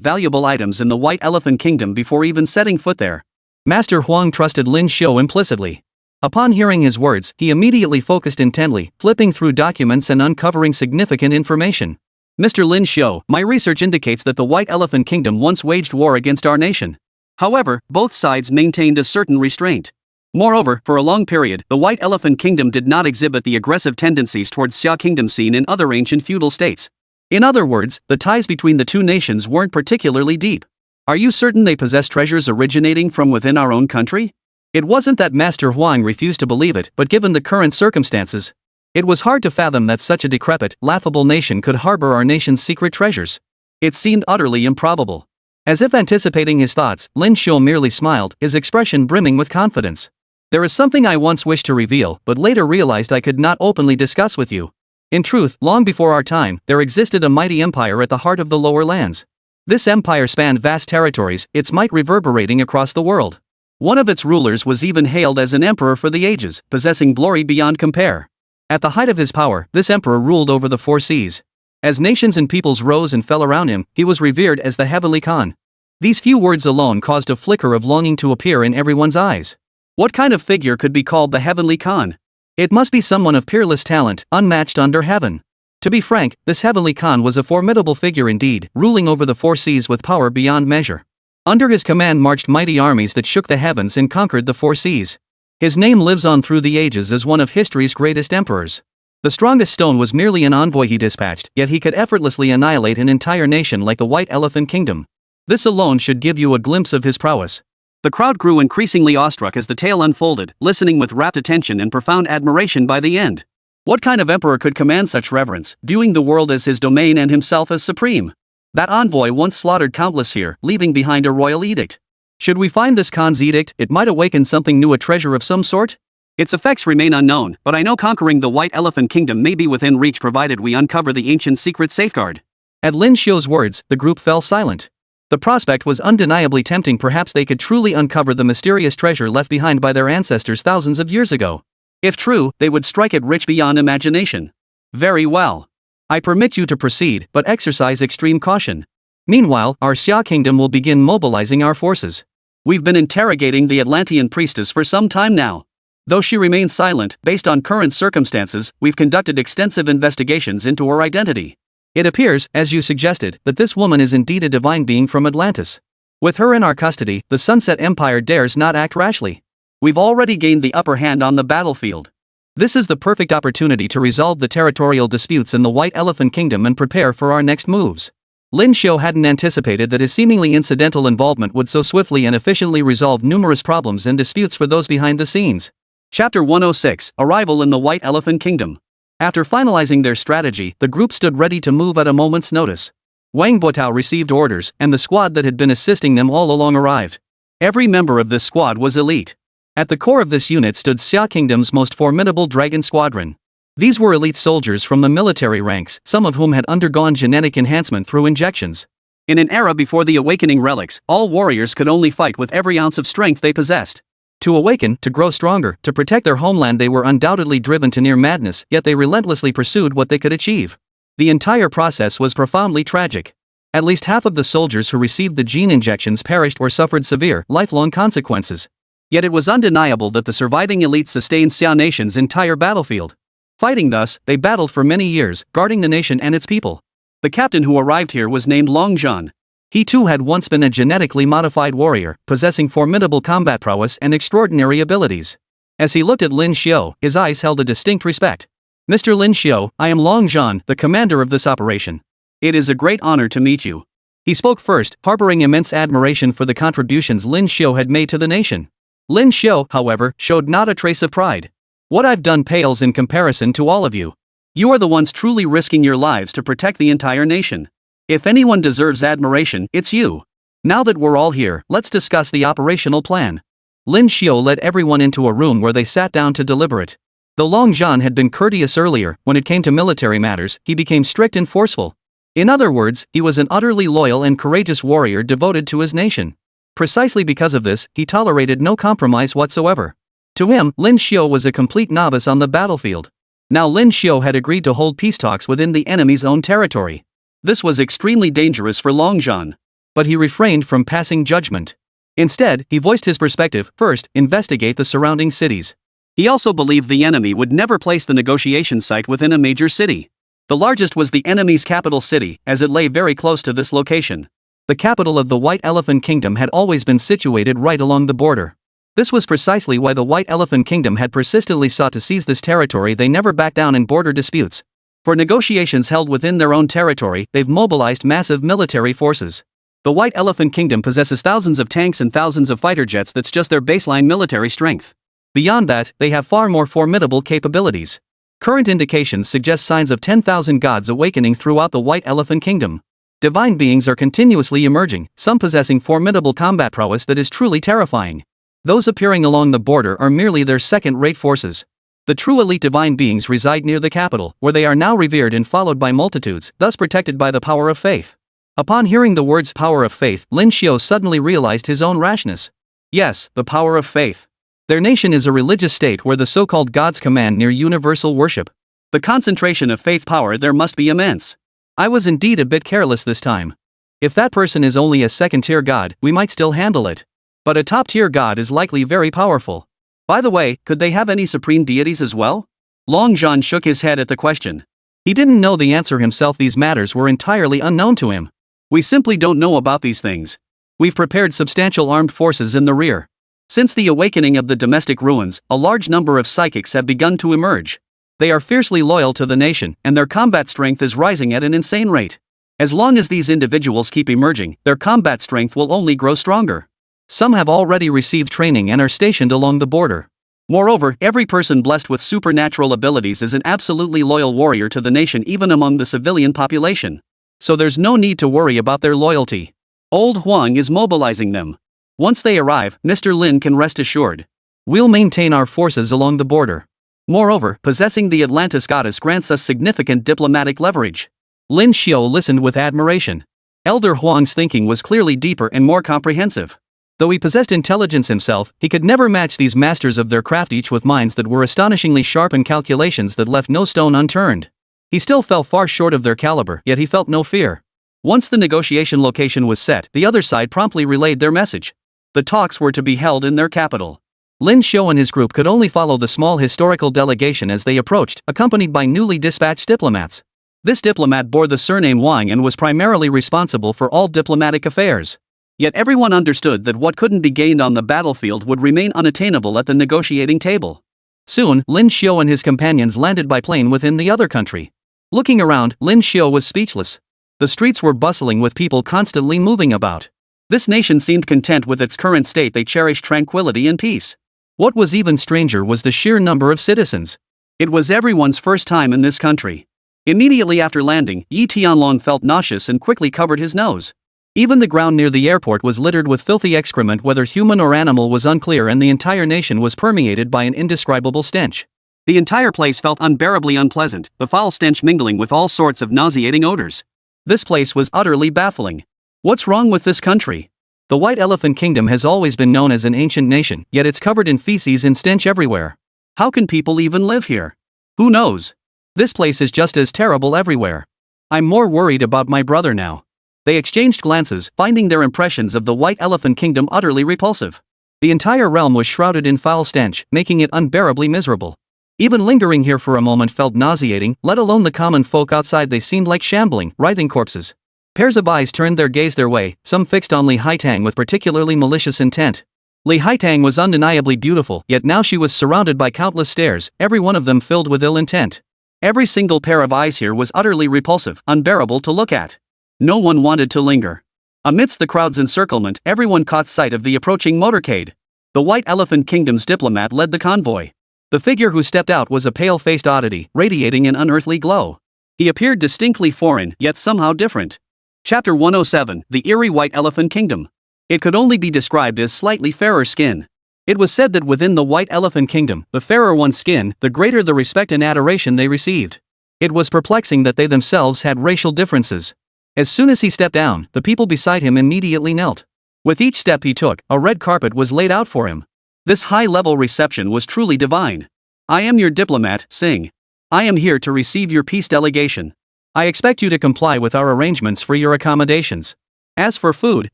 valuable items in the White Elephant Kingdom before even setting foot there. Master Huang trusted Lin Xiu implicitly. Upon hearing his words, he immediately focused intently, flipping through documents and uncovering significant information. Mr. Lin Xiu, my research indicates that the White Elephant Kingdom once waged war against our nation. However, both sides maintained a certain restraint. Moreover, for a long period, the White Elephant Kingdom did not exhibit the aggressive tendencies towards Xia Kingdom seen in other ancient feudal states. In other words, the ties between the two nations weren't particularly deep. Are you certain they possess treasures originating from within our own country? It wasn't that Master Huang refused to believe it, but given the current circumstances, it was hard to fathom that such a decrepit, laughable nation could harbor our nation's secret treasures. It seemed utterly improbable. As if anticipating his thoughts, Lin Xiu merely smiled, his expression brimming with confidence. There is something I once wished to reveal, but later realized I could not openly discuss with you. In truth, long before our time, there existed a mighty empire at the heart of the lower lands. This empire spanned vast territories, its might reverberating across the world. One of its rulers was even hailed as an emperor for the ages, possessing glory beyond compare. At the height of his power, this emperor ruled over the four seas. As nations and peoples rose and fell around him, he was revered as the Heavenly Khan. These few words alone caused a flicker of longing to appear in everyone's eyes. What kind of figure could be called the Heavenly Khan? It must be someone of peerless talent, unmatched under heaven. To be frank, this Heavenly Khan was a formidable figure indeed, ruling over the four seas with power beyond measure. Under his command marched mighty armies that shook the heavens and conquered the four seas. His name lives on through the ages as one of history's greatest emperors. The strongest stone was merely an envoy he dispatched, yet he could effortlessly annihilate an entire nation like the White Elephant Kingdom. This alone should give you a glimpse of his prowess. The crowd grew increasingly awestruck as the tale unfolded, listening with rapt attention and profound admiration by the end. What kind of emperor could command such reverence, viewing the world as his domain and himself as supreme? That envoy once slaughtered countless here, leaving behind a royal edict. Should we find this Khan's edict, it might awaken something new, a treasure of some sort? Its effects remain unknown, but I know conquering the White Elephant Kingdom may be within reach provided we uncover the ancient secret safeguard. At Lin Xiu's words, the group fell silent. The prospect was undeniably tempting. Perhaps they could truly uncover the mysterious treasure left behind by their ancestors thousands of years ago. If true, they would strike it rich beyond imagination. Very well. I permit you to proceed, but exercise extreme caution. Meanwhile, our Xia Kingdom will begin mobilizing our forces. We've been interrogating the Atlantean priestess for some time now. Though she remains silent, based on current circumstances, we've conducted extensive investigations into her identity. It appears, as you suggested, that this woman is indeed a divine being from Atlantis. With her in our custody, the Sunset Empire dares not act rashly. We've already gained the upper hand on the battlefield. This is the perfect opportunity to resolve the territorial disputes in the White Elephant Kingdom and prepare for our next moves. Lin Xiu hadn't anticipated that his seemingly incidental involvement would so swiftly and efficiently resolve numerous problems and disputes for those behind the scenes. Chapter 106, Arrival in the White Elephant Kingdom. After finalizing their strategy, the group stood ready to move at a moment's notice. Wang Buotao received orders, and the squad that had been assisting them all along arrived. Every member of this squad was elite. At the core of this unit stood Xia Kingdom's most formidable dragon squadron. These were elite soldiers from the military ranks, some of whom had undergone genetic enhancement through injections. In an era before the awakening relics, all warriors could only fight with every ounce of strength they possessed. To awaken, to grow stronger, to protect their homeland, they were undoubtedly driven to near madness, yet they relentlessly pursued what they could achieve. The entire process was profoundly tragic. At least half of the soldiers who received the gene injections perished or suffered severe, lifelong consequences. Yet it was undeniable that the surviving elite sustained Xia Nation's entire battlefield. Fighting thus, they battled for many years, guarding the nation and its people. The captain who arrived here was named Long Zhan. He too had once been a genetically modified warrior, possessing formidable combat prowess and extraordinary abilities. As he looked at Lin Xiu, his eyes held a distinct respect. Mr. Lin Xiu, I am Long Zhan, the commander of this operation. It is a great honor to meet you. He spoke first, harboring immense admiration for the contributions Lin Xiu had made to the nation. Lin Xiu, however, showed not a trace of pride. What I've done pales in comparison to all of you. You are the ones truly risking your lives to protect the entire nation. If anyone deserves admiration, it's you. Now that we're all here, let's discuss the operational plan. Lin Xiao led everyone into a room where they sat down to deliberate. Though Long Zhan had been courteous earlier, when it came to military matters, he became strict and forceful. In other words, he was an utterly loyal and courageous warrior devoted to his nation. Precisely because of this, he tolerated no compromise whatsoever. To him, Lin Xiao was a complete novice on the battlefield. Now Lin Xiao had agreed to hold peace talks within the enemy's own territory. This was extremely dangerous for Long Zhan. But he refrained from passing judgment. Instead, he voiced his perspective: first, investigate the surrounding cities. He also believed the enemy would never place the negotiation site within a major city. The largest was the enemy's capital city, as it lay very close to this location. The capital of the White Elephant Kingdom had always been situated right along the border. This was precisely why the White Elephant Kingdom had persistently sought to seize this territory. They never backed down in border disputes. For negotiations held within their own territory, they've mobilized massive military forces. The White Elephant Kingdom possesses thousands of tanks and thousands of fighter jets. That's just their baseline military strength. Beyond that, they have far more formidable capabilities. Current indications suggest signs of 10,000 gods awakening throughout the White Elephant Kingdom. Divine beings are continuously emerging, some possessing formidable combat prowess that is truly terrifying. Those appearing along the border are merely their second-rate forces. The true elite divine beings reside near the capital, where they are now revered and followed by multitudes, thus protected by the power of faith. Upon hearing the words power of faith, Lin Xiao suddenly realized his own rashness. Yes, the power of faith. Their nation is a religious state where the so-called gods command near universal worship. The concentration of faith power there must be immense. I was indeed a bit careless this time. If that person is only a second-tier god, we might still handle it. But a top-tier god is likely very powerful. By the way, could they have any supreme deities as well? Long Zhan shook his head at the question. He didn't know the answer himself. These matters were entirely unknown to him. We simply don't know about these things. We've prepared substantial armed forces in the rear. Since the awakening of the domestic ruins, a large number of psychics have begun to emerge. They are fiercely loyal to the nation, and their combat strength is rising at an insane rate. As long as these individuals keep emerging, their combat strength will only grow stronger. Some have already received training and are stationed along the border. Moreover, every person blessed with supernatural abilities is an absolutely loyal warrior to the nation, even among the civilian population. So there's no need to worry about their loyalty. Old Huang is mobilizing them. Once they arrive, Mr. Lin can rest assured. We'll maintain our forces along the border. Moreover, possessing the Atlantis goddess grants us significant diplomatic leverage. Lin Xiao listened with admiration. Elder Huang's thinking was clearly deeper and more comprehensive. Though he possessed intelligence himself, he could never match these masters of their craft, each with minds that were astonishingly sharp and calculations that left no stone unturned. He still fell far short of their caliber, yet he felt no fear. Once the negotiation location was set, the other side promptly relayed their message. The talks were to be held in their capital. Lin Xiao and his group could only follow the small historical delegation as they approached, accompanied by newly dispatched diplomats. This diplomat bore the surname Wang and was primarily responsible for all diplomatic affairs. Yet everyone understood that what couldn't be gained on the battlefield would remain unattainable at the negotiating table. Soon, Lin Xiao and his companions landed by plane within the other country. Looking around, Lin Xiao was speechless. The streets were bustling with people constantly moving about. This nation seemed content with its current state. They cherished tranquility and peace. What was even stranger was the sheer number of citizens. It was everyone's first time in this country. Immediately after landing, Yi Tianlong felt nauseous and quickly covered his nose. Even the ground near the airport was littered with filthy excrement, whether human or animal was unclear, and the entire nation was permeated by an indescribable stench. The entire place felt unbearably unpleasant, the foul stench mingling with all sorts of nauseating odors. This place was utterly baffling. What's wrong with this country? The White Elephant Kingdom has always been known as an ancient nation, yet it's covered in feces and stench everywhere. How can people even live here? Who knows? This place is just as terrible everywhere. I'm more worried about my brother now. They exchanged glances, finding their impressions of the White Elephant Kingdom utterly repulsive. The entire realm was shrouded in foul stench, making it unbearably miserable. Even lingering here for a moment felt nauseating, let alone the common folk outside. They seemed like shambling, writhing corpses. Pairs of eyes turned their gaze their way, some fixed on Li Haitang with particularly malicious intent. Li Haitang was undeniably beautiful, yet now she was surrounded by countless stares, every one of them filled with ill intent. Every single pair of eyes here was utterly repulsive, unbearable to look at. No one wanted to linger. Amidst the crowd's encirclement, everyone caught sight of the approaching motorcade. The White Elephant Kingdom's diplomat led the convoy. The figure who stepped out was a pale-faced oddity, radiating an unearthly glow. He appeared distinctly foreign, yet somehow different. Chapter 107, The Eerie White Elephant Kingdom. It could only be described as slightly fairer skin. It was said that within the White Elephant Kingdom, the fairer one's skin, the greater the respect and adoration they received. It was perplexing that they themselves had racial differences. As soon as he stepped down, the people beside him immediately knelt. With each step he took, a red carpet was laid out for him. This high-level reception was truly divine. I am your diplomat, Singh. I am here to receive your peace delegation. I expect you to comply with our arrangements for your accommodations. As for food,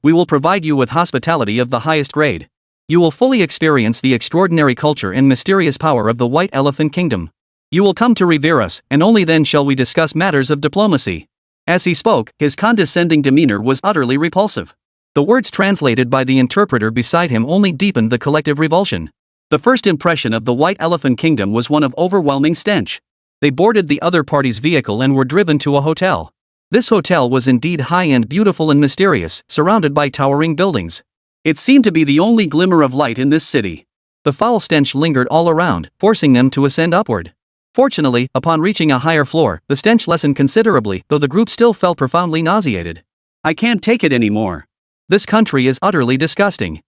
we will provide you with hospitality of the highest grade. You will fully experience the extraordinary culture and mysterious power of the White Elephant Kingdom. You will come to revere us, and only then shall we discuss matters of diplomacy. As he spoke, his condescending demeanor was utterly repulsive. The words translated by the interpreter beside him only deepened the collective revulsion. The first impression of the White Elephant Kingdom was one of overwhelming stench. They boarded the other party's vehicle and were driven to a hotel. This hotel was indeed high-end, beautiful and mysterious, surrounded by towering buildings. It seemed to be the only glimmer of light in this city. The foul stench lingered all around, forcing them to ascend upward. Fortunately, upon reaching a higher floor, the stench lessened considerably, though the group still felt profoundly nauseated. I can't take it anymore. This country is utterly disgusting.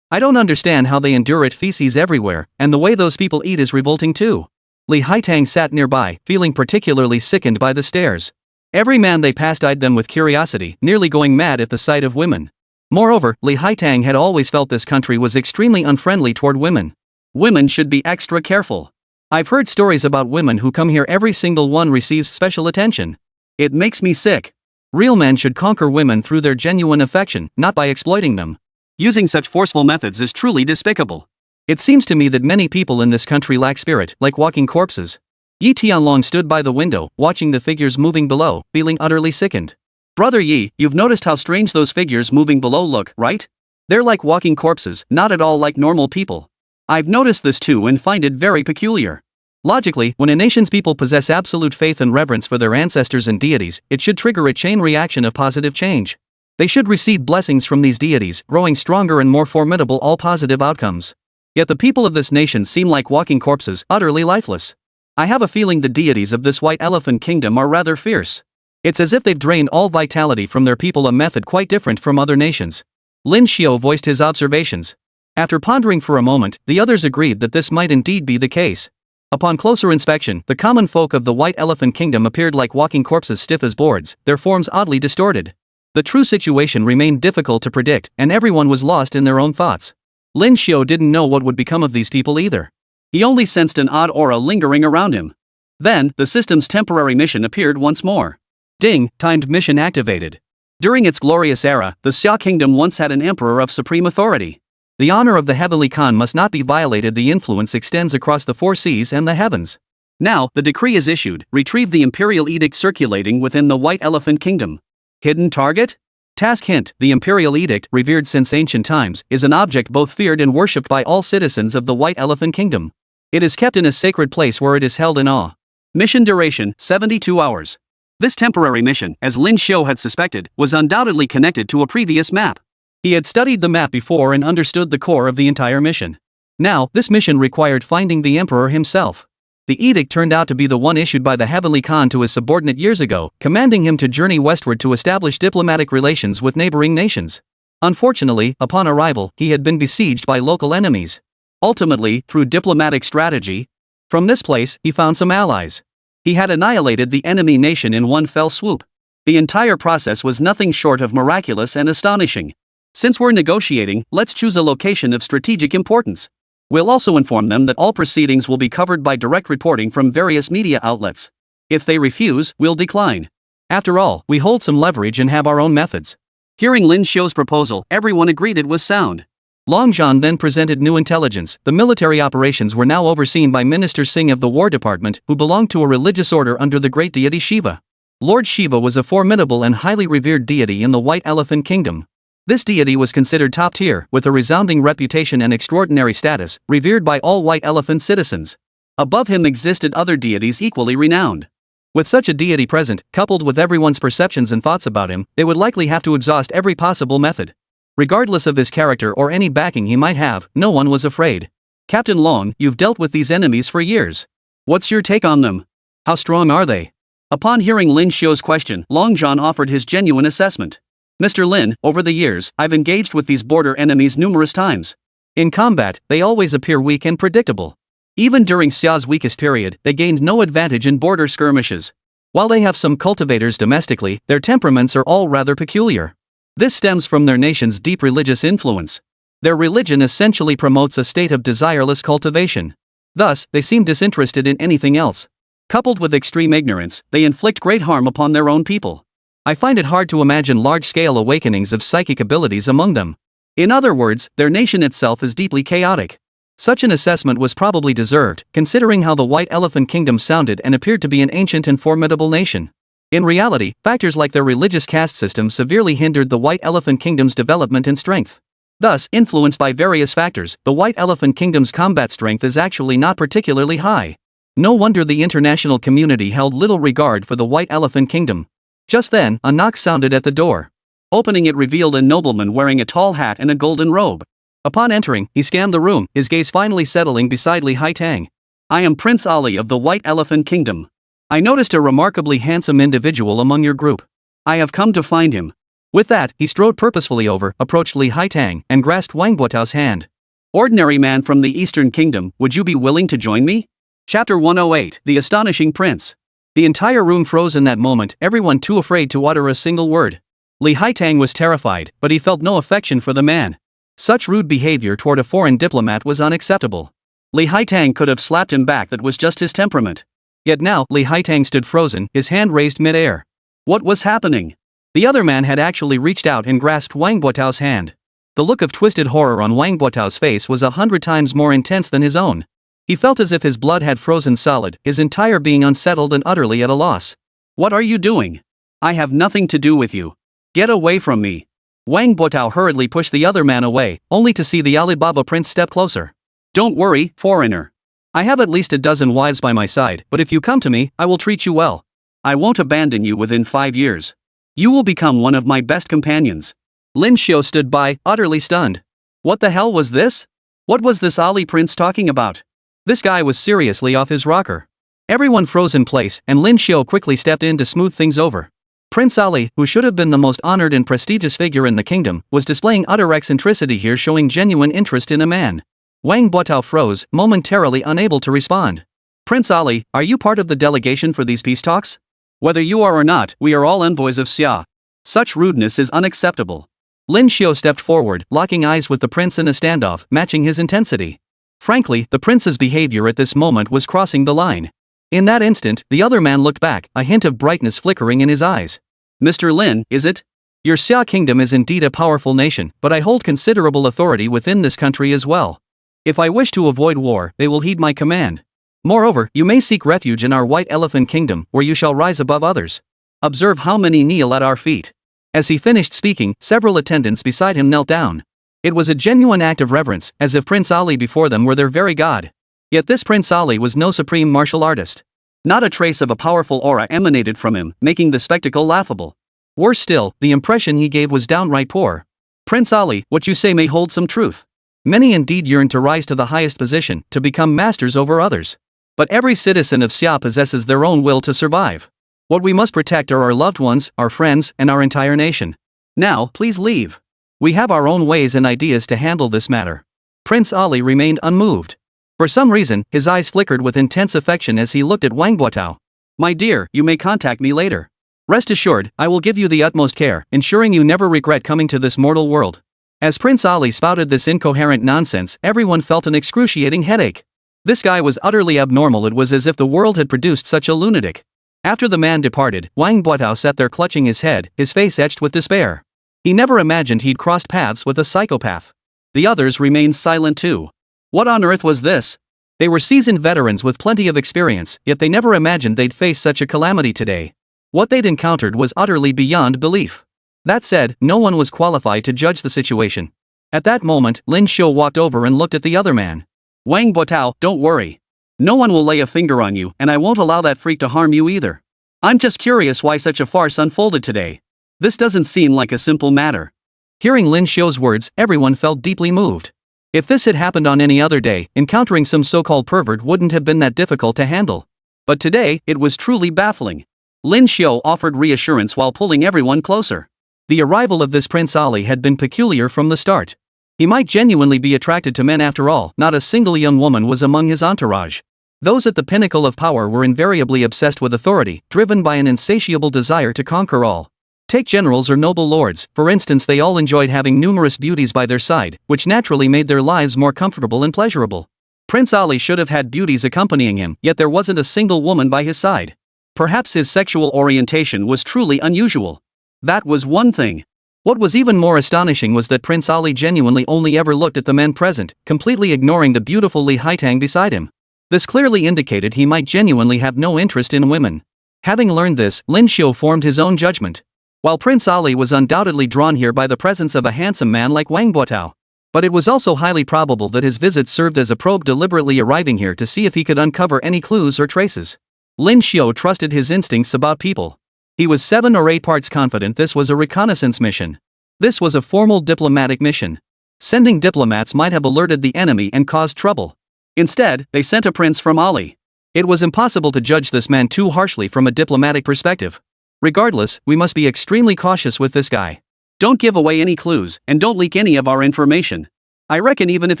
I don't understand how they endure it. Feces everywhere, and the way those people eat is revolting too. Li Haitang sat nearby, feeling particularly sickened by the stares. Every man they passed eyed them with curiosity, nearly going mad at the sight of women. Moreover, Li Haitang had always felt this country was extremely unfriendly toward women. Women should be extra careful. I've heard stories about women who come here, every single one receives special attention. It makes me sick. Real men should conquer women through their genuine affection, not by exploiting them. Using such forceful methods is truly despicable. It seems to me that many people in this country lack spirit, like walking corpses. Yi Tianlong stood by the window, watching the figures moving below, feeling utterly sickened. Brother Yi, you've noticed how strange those figures moving below look, right? They're like walking corpses, not at all like normal people. I've noticed this too and find it very peculiar. Logically, when a nation's people possess absolute faith and reverence for their ancestors and deities, it should trigger a chain reaction of positive change. They should receive blessings from these deities, growing stronger and more formidable, all positive outcomes. Yet the people of this nation seem like walking corpses, utterly lifeless. I have a feeling the deities of this White Elephant Kingdom are rather fierce. It's as if they've drained all vitality from their people, a method quite different from other nations. Lin Xiao voiced his observations. After pondering for a moment, the others agreed that this might indeed be the case. Upon closer inspection, the common folk of the White Elephant Kingdom appeared like walking corpses, stiff as boards, their forms oddly distorted. The true situation remained difficult to predict, and everyone was lost in their own thoughts. Lin Xiao didn't know what would become of these people either. He only sensed an odd aura lingering around him. Then, the system's temporary mission appeared once more. Ding, timed mission activated. During its glorious era, the Xia Kingdom once had an emperor of supreme authority. The honor of the Heavenly Khan must not be violated. The influence extends across the four seas and the heavens. Now, the decree is issued. Retrieve the imperial edict circulating within the White Elephant Kingdom. Hidden target? Task hint, the imperial edict, revered since ancient times, is an object both feared and worshipped by all citizens of the White Elephant Kingdom. It is kept in a sacred place where it is held in awe. Mission duration, 72 hours. This temporary mission, as Lin Xiao had suspected, was undoubtedly connected to a previous map. He had studied the map before and understood the core of the entire mission. Now, this mission required finding the emperor himself. The edict turned out to be the one issued by the Heavenly Khan to his subordinate years ago, commanding him to journey westward to establish diplomatic relations with neighboring nations. Unfortunately, upon arrival, he had been besieged by local enemies. Ultimately, through diplomatic strategy, from this place, he found some allies. He had annihilated the enemy nation in one fell swoop. The entire process was nothing short of miraculous and astonishing. Since we're negotiating, let's choose a location of strategic importance. We'll also inform them that all proceedings will be covered by direct reporting from various media outlets. If they refuse, we'll decline. After all, we hold some leverage and have our own methods. Hearing Lin Xiao's proposal, everyone agreed it was sound. Long Zhan then presented new intelligence. The military operations were now overseen by Minister Singh of the War Department, who belonged to a religious order under the great deity Shiva. Lord Shiva was a formidable and highly revered deity in the White Elephant Kingdom. This deity was considered top tier, with a resounding reputation and extraordinary status, revered by all White Elephant citizens. Above him existed other deities equally renowned. With such a deity present, coupled with everyone's perceptions and thoughts about him, they would likely have to exhaust every possible method. Regardless of his character or any backing he might have, no one was afraid. Captain Long, you've dealt with these enemies for years. What's your take on them? How strong are they? Upon hearing Lin Xiu's question, Long Zhan offered his genuine assessment. Mr. Lin, over the years, I've engaged with these border enemies numerous times. In combat, they always appear weak and predictable. Even during Xia's weakest period, they gained no advantage in border skirmishes. While they have some cultivators domestically, their temperaments are all rather peculiar. This stems from their nation's deep religious influence. Their religion essentially promotes a state of desireless cultivation. Thus, they seem disinterested in anything else. Coupled with extreme ignorance, they inflict great harm upon their own people. I find it hard to imagine large-scale awakenings of psychic abilities among them. In other words, their nation itself is deeply chaotic. Such an assessment was probably deserved, considering how the White Elephant Kingdom sounded and appeared to be an ancient and formidable nation. In reality, factors like their religious caste system severely hindered the White Elephant Kingdom's development and strength. Thus, influenced by various factors, the White Elephant Kingdom's combat strength is actually not particularly high. No wonder the international community held little regard for the White Elephant Kingdom. Just then, a knock sounded at the door. Opening it revealed a nobleman wearing a tall hat and a golden robe. Upon entering, he scanned the room, his gaze finally settling beside Li Haitang. I am Prince Ali of the White Elephant Kingdom. I noticed a remarkably handsome individual among your group. I have come to find him. With that, he strode purposefully over, approached Li Haitang, and grasped Wang Buotao's hand. Ordinary man from the Eastern Kingdom, would you be willing to join me? Chapter 108, The Astonishing Prince. The entire room froze in that moment, everyone too afraid to utter a single word. Li Haitang was terrified, but he felt no affection for the man. Such rude behavior toward a foreign diplomat was unacceptable. Li Haitang could have slapped him back, that was just his temperament. Yet now, Li Haitang stood frozen, his hand raised mid-air. What was happening? The other man had actually reached out and grasped Wang Buotao's hand. The look of twisted horror on Wang Buotao's face was 100 times more intense than his own. He felt as if his blood had frozen solid, his entire being unsettled and utterly at a loss. What are you doing? I have nothing to do with you. Get away from me. Wang Buotao hurriedly pushed the other man away, only to see the Alibaba prince step closer. Don't worry, foreigner. I have at least a dozen wives by my side, but if you come to me, I will treat you well. I won't abandon you within 5 years. You will become one of my best companions. Lin Xiu stood by, utterly stunned. What the hell was this? What was this Ali prince talking about? This guy was seriously off his rocker. Everyone froze in place, and Lin Xiu quickly stepped in to smooth things over. Prince Ali, who should have been the most honored and prestigious figure in the kingdom, was displaying utter eccentricity here, showing genuine interest in a man. Wang Buotao froze, momentarily unable to respond. Prince Ali, are you part of the delegation for these peace talks? Whether you are or not, we are all envoys of Xia. Such rudeness is unacceptable. Lin Xiu stepped forward, locking eyes with the prince in a standoff, matching his intensity. Frankly, the prince's behavior at this moment was crossing the line. In that instant, the other man looked back, a hint of brightness flickering in his eyes. Mr. Lin, is it? Your Xia Kingdom is indeed a powerful nation, but I hold considerable authority within this country as well. If I wish to avoid war, they will heed my command. Moreover, you may seek refuge in our White Elephant Kingdom, where you shall rise above others. Observe how many kneel at our feet. As he finished speaking, several attendants beside him knelt down. It was a genuine act of reverence, as if Prince Ali before them were their very god. Yet this Prince Ali was no supreme martial artist. Not a trace of a powerful aura emanated from him, making the spectacle laughable. Worse still, the impression he gave was downright poor. Prince Ali, what you say may hold some truth. Many indeed yearn to rise to the highest position, to become masters over others. But every citizen of Xia possesses their own will to survive. What we must protect are our loved ones, our friends, and our entire nation. Now, please leave. We have our own ways and ideas to handle this matter. Prince Ali remained unmoved. For some reason, his eyes flickered with intense affection as he looked at Wang Buotao. My dear, you may contact me later. Rest assured, I will give you the utmost care, ensuring you never regret coming to this mortal world. As Prince Ali spouted this incoherent nonsense, everyone felt an excruciating headache. This guy was utterly abnormal. It was as if the world had produced such a lunatic. After the man departed, Wang Buotao sat there clutching his head, his face etched with despair. He never imagined he'd crossed paths with a psychopath. The others remained silent too. What on earth was this? They were seasoned veterans with plenty of experience, yet they never imagined they'd face such a calamity today. What they'd encountered was utterly beyond belief. That said, no one was qualified to judge the situation. At that moment, Lin Xiu walked over and looked at the other man. Wang Buotao, don't worry. No one will lay a finger on you, and I won't allow that freak to harm you either. I'm just curious why such a farce unfolded today. This doesn't seem like a simple matter. Hearing Lin Xiu's words, everyone felt deeply moved. If this had happened on any other day, encountering some so-called pervert wouldn't have been that difficult to handle. But today, it was truly baffling. Lin Xiu offered reassurance while pulling everyone closer. The arrival of this Prince Ali had been peculiar from the start. He might genuinely be attracted to men after all, not a single young woman was among his entourage. Those at the pinnacle of power were invariably obsessed with authority, driven by an insatiable desire to conquer all. Take generals or noble lords, for instance, they all enjoyed having numerous beauties by their side, which naturally made their lives more comfortable and pleasurable. Prince Ali should have had beauties accompanying him, yet there wasn't a single woman by his side. Perhaps his sexual orientation was truly unusual. That was one thing. What was even more astonishing was that Prince Ali genuinely only ever looked at the men present, completely ignoring the beautiful Li Haitang beside him. This clearly indicated he might genuinely have no interest in women. Having learned this, Lin Xiu formed his own judgment. While Prince Ali was undoubtedly drawn here by the presence of a handsome man like Wang Buotao. But it was also highly probable that his visit served as a probe deliberately arriving here to see if he could uncover any clues or traces. Lin Xiu trusted his instincts about people. He was 7 or 8 parts confident this was a reconnaissance mission. This was a formal diplomatic mission. Sending diplomats might have alerted the enemy and caused trouble. Instead, they sent a prince from Ali. It was impossible to judge this man too harshly from a diplomatic perspective. Regardless, we must be extremely cautious with this guy. Don't give away any clues, and don't leak any of our information. I reckon even if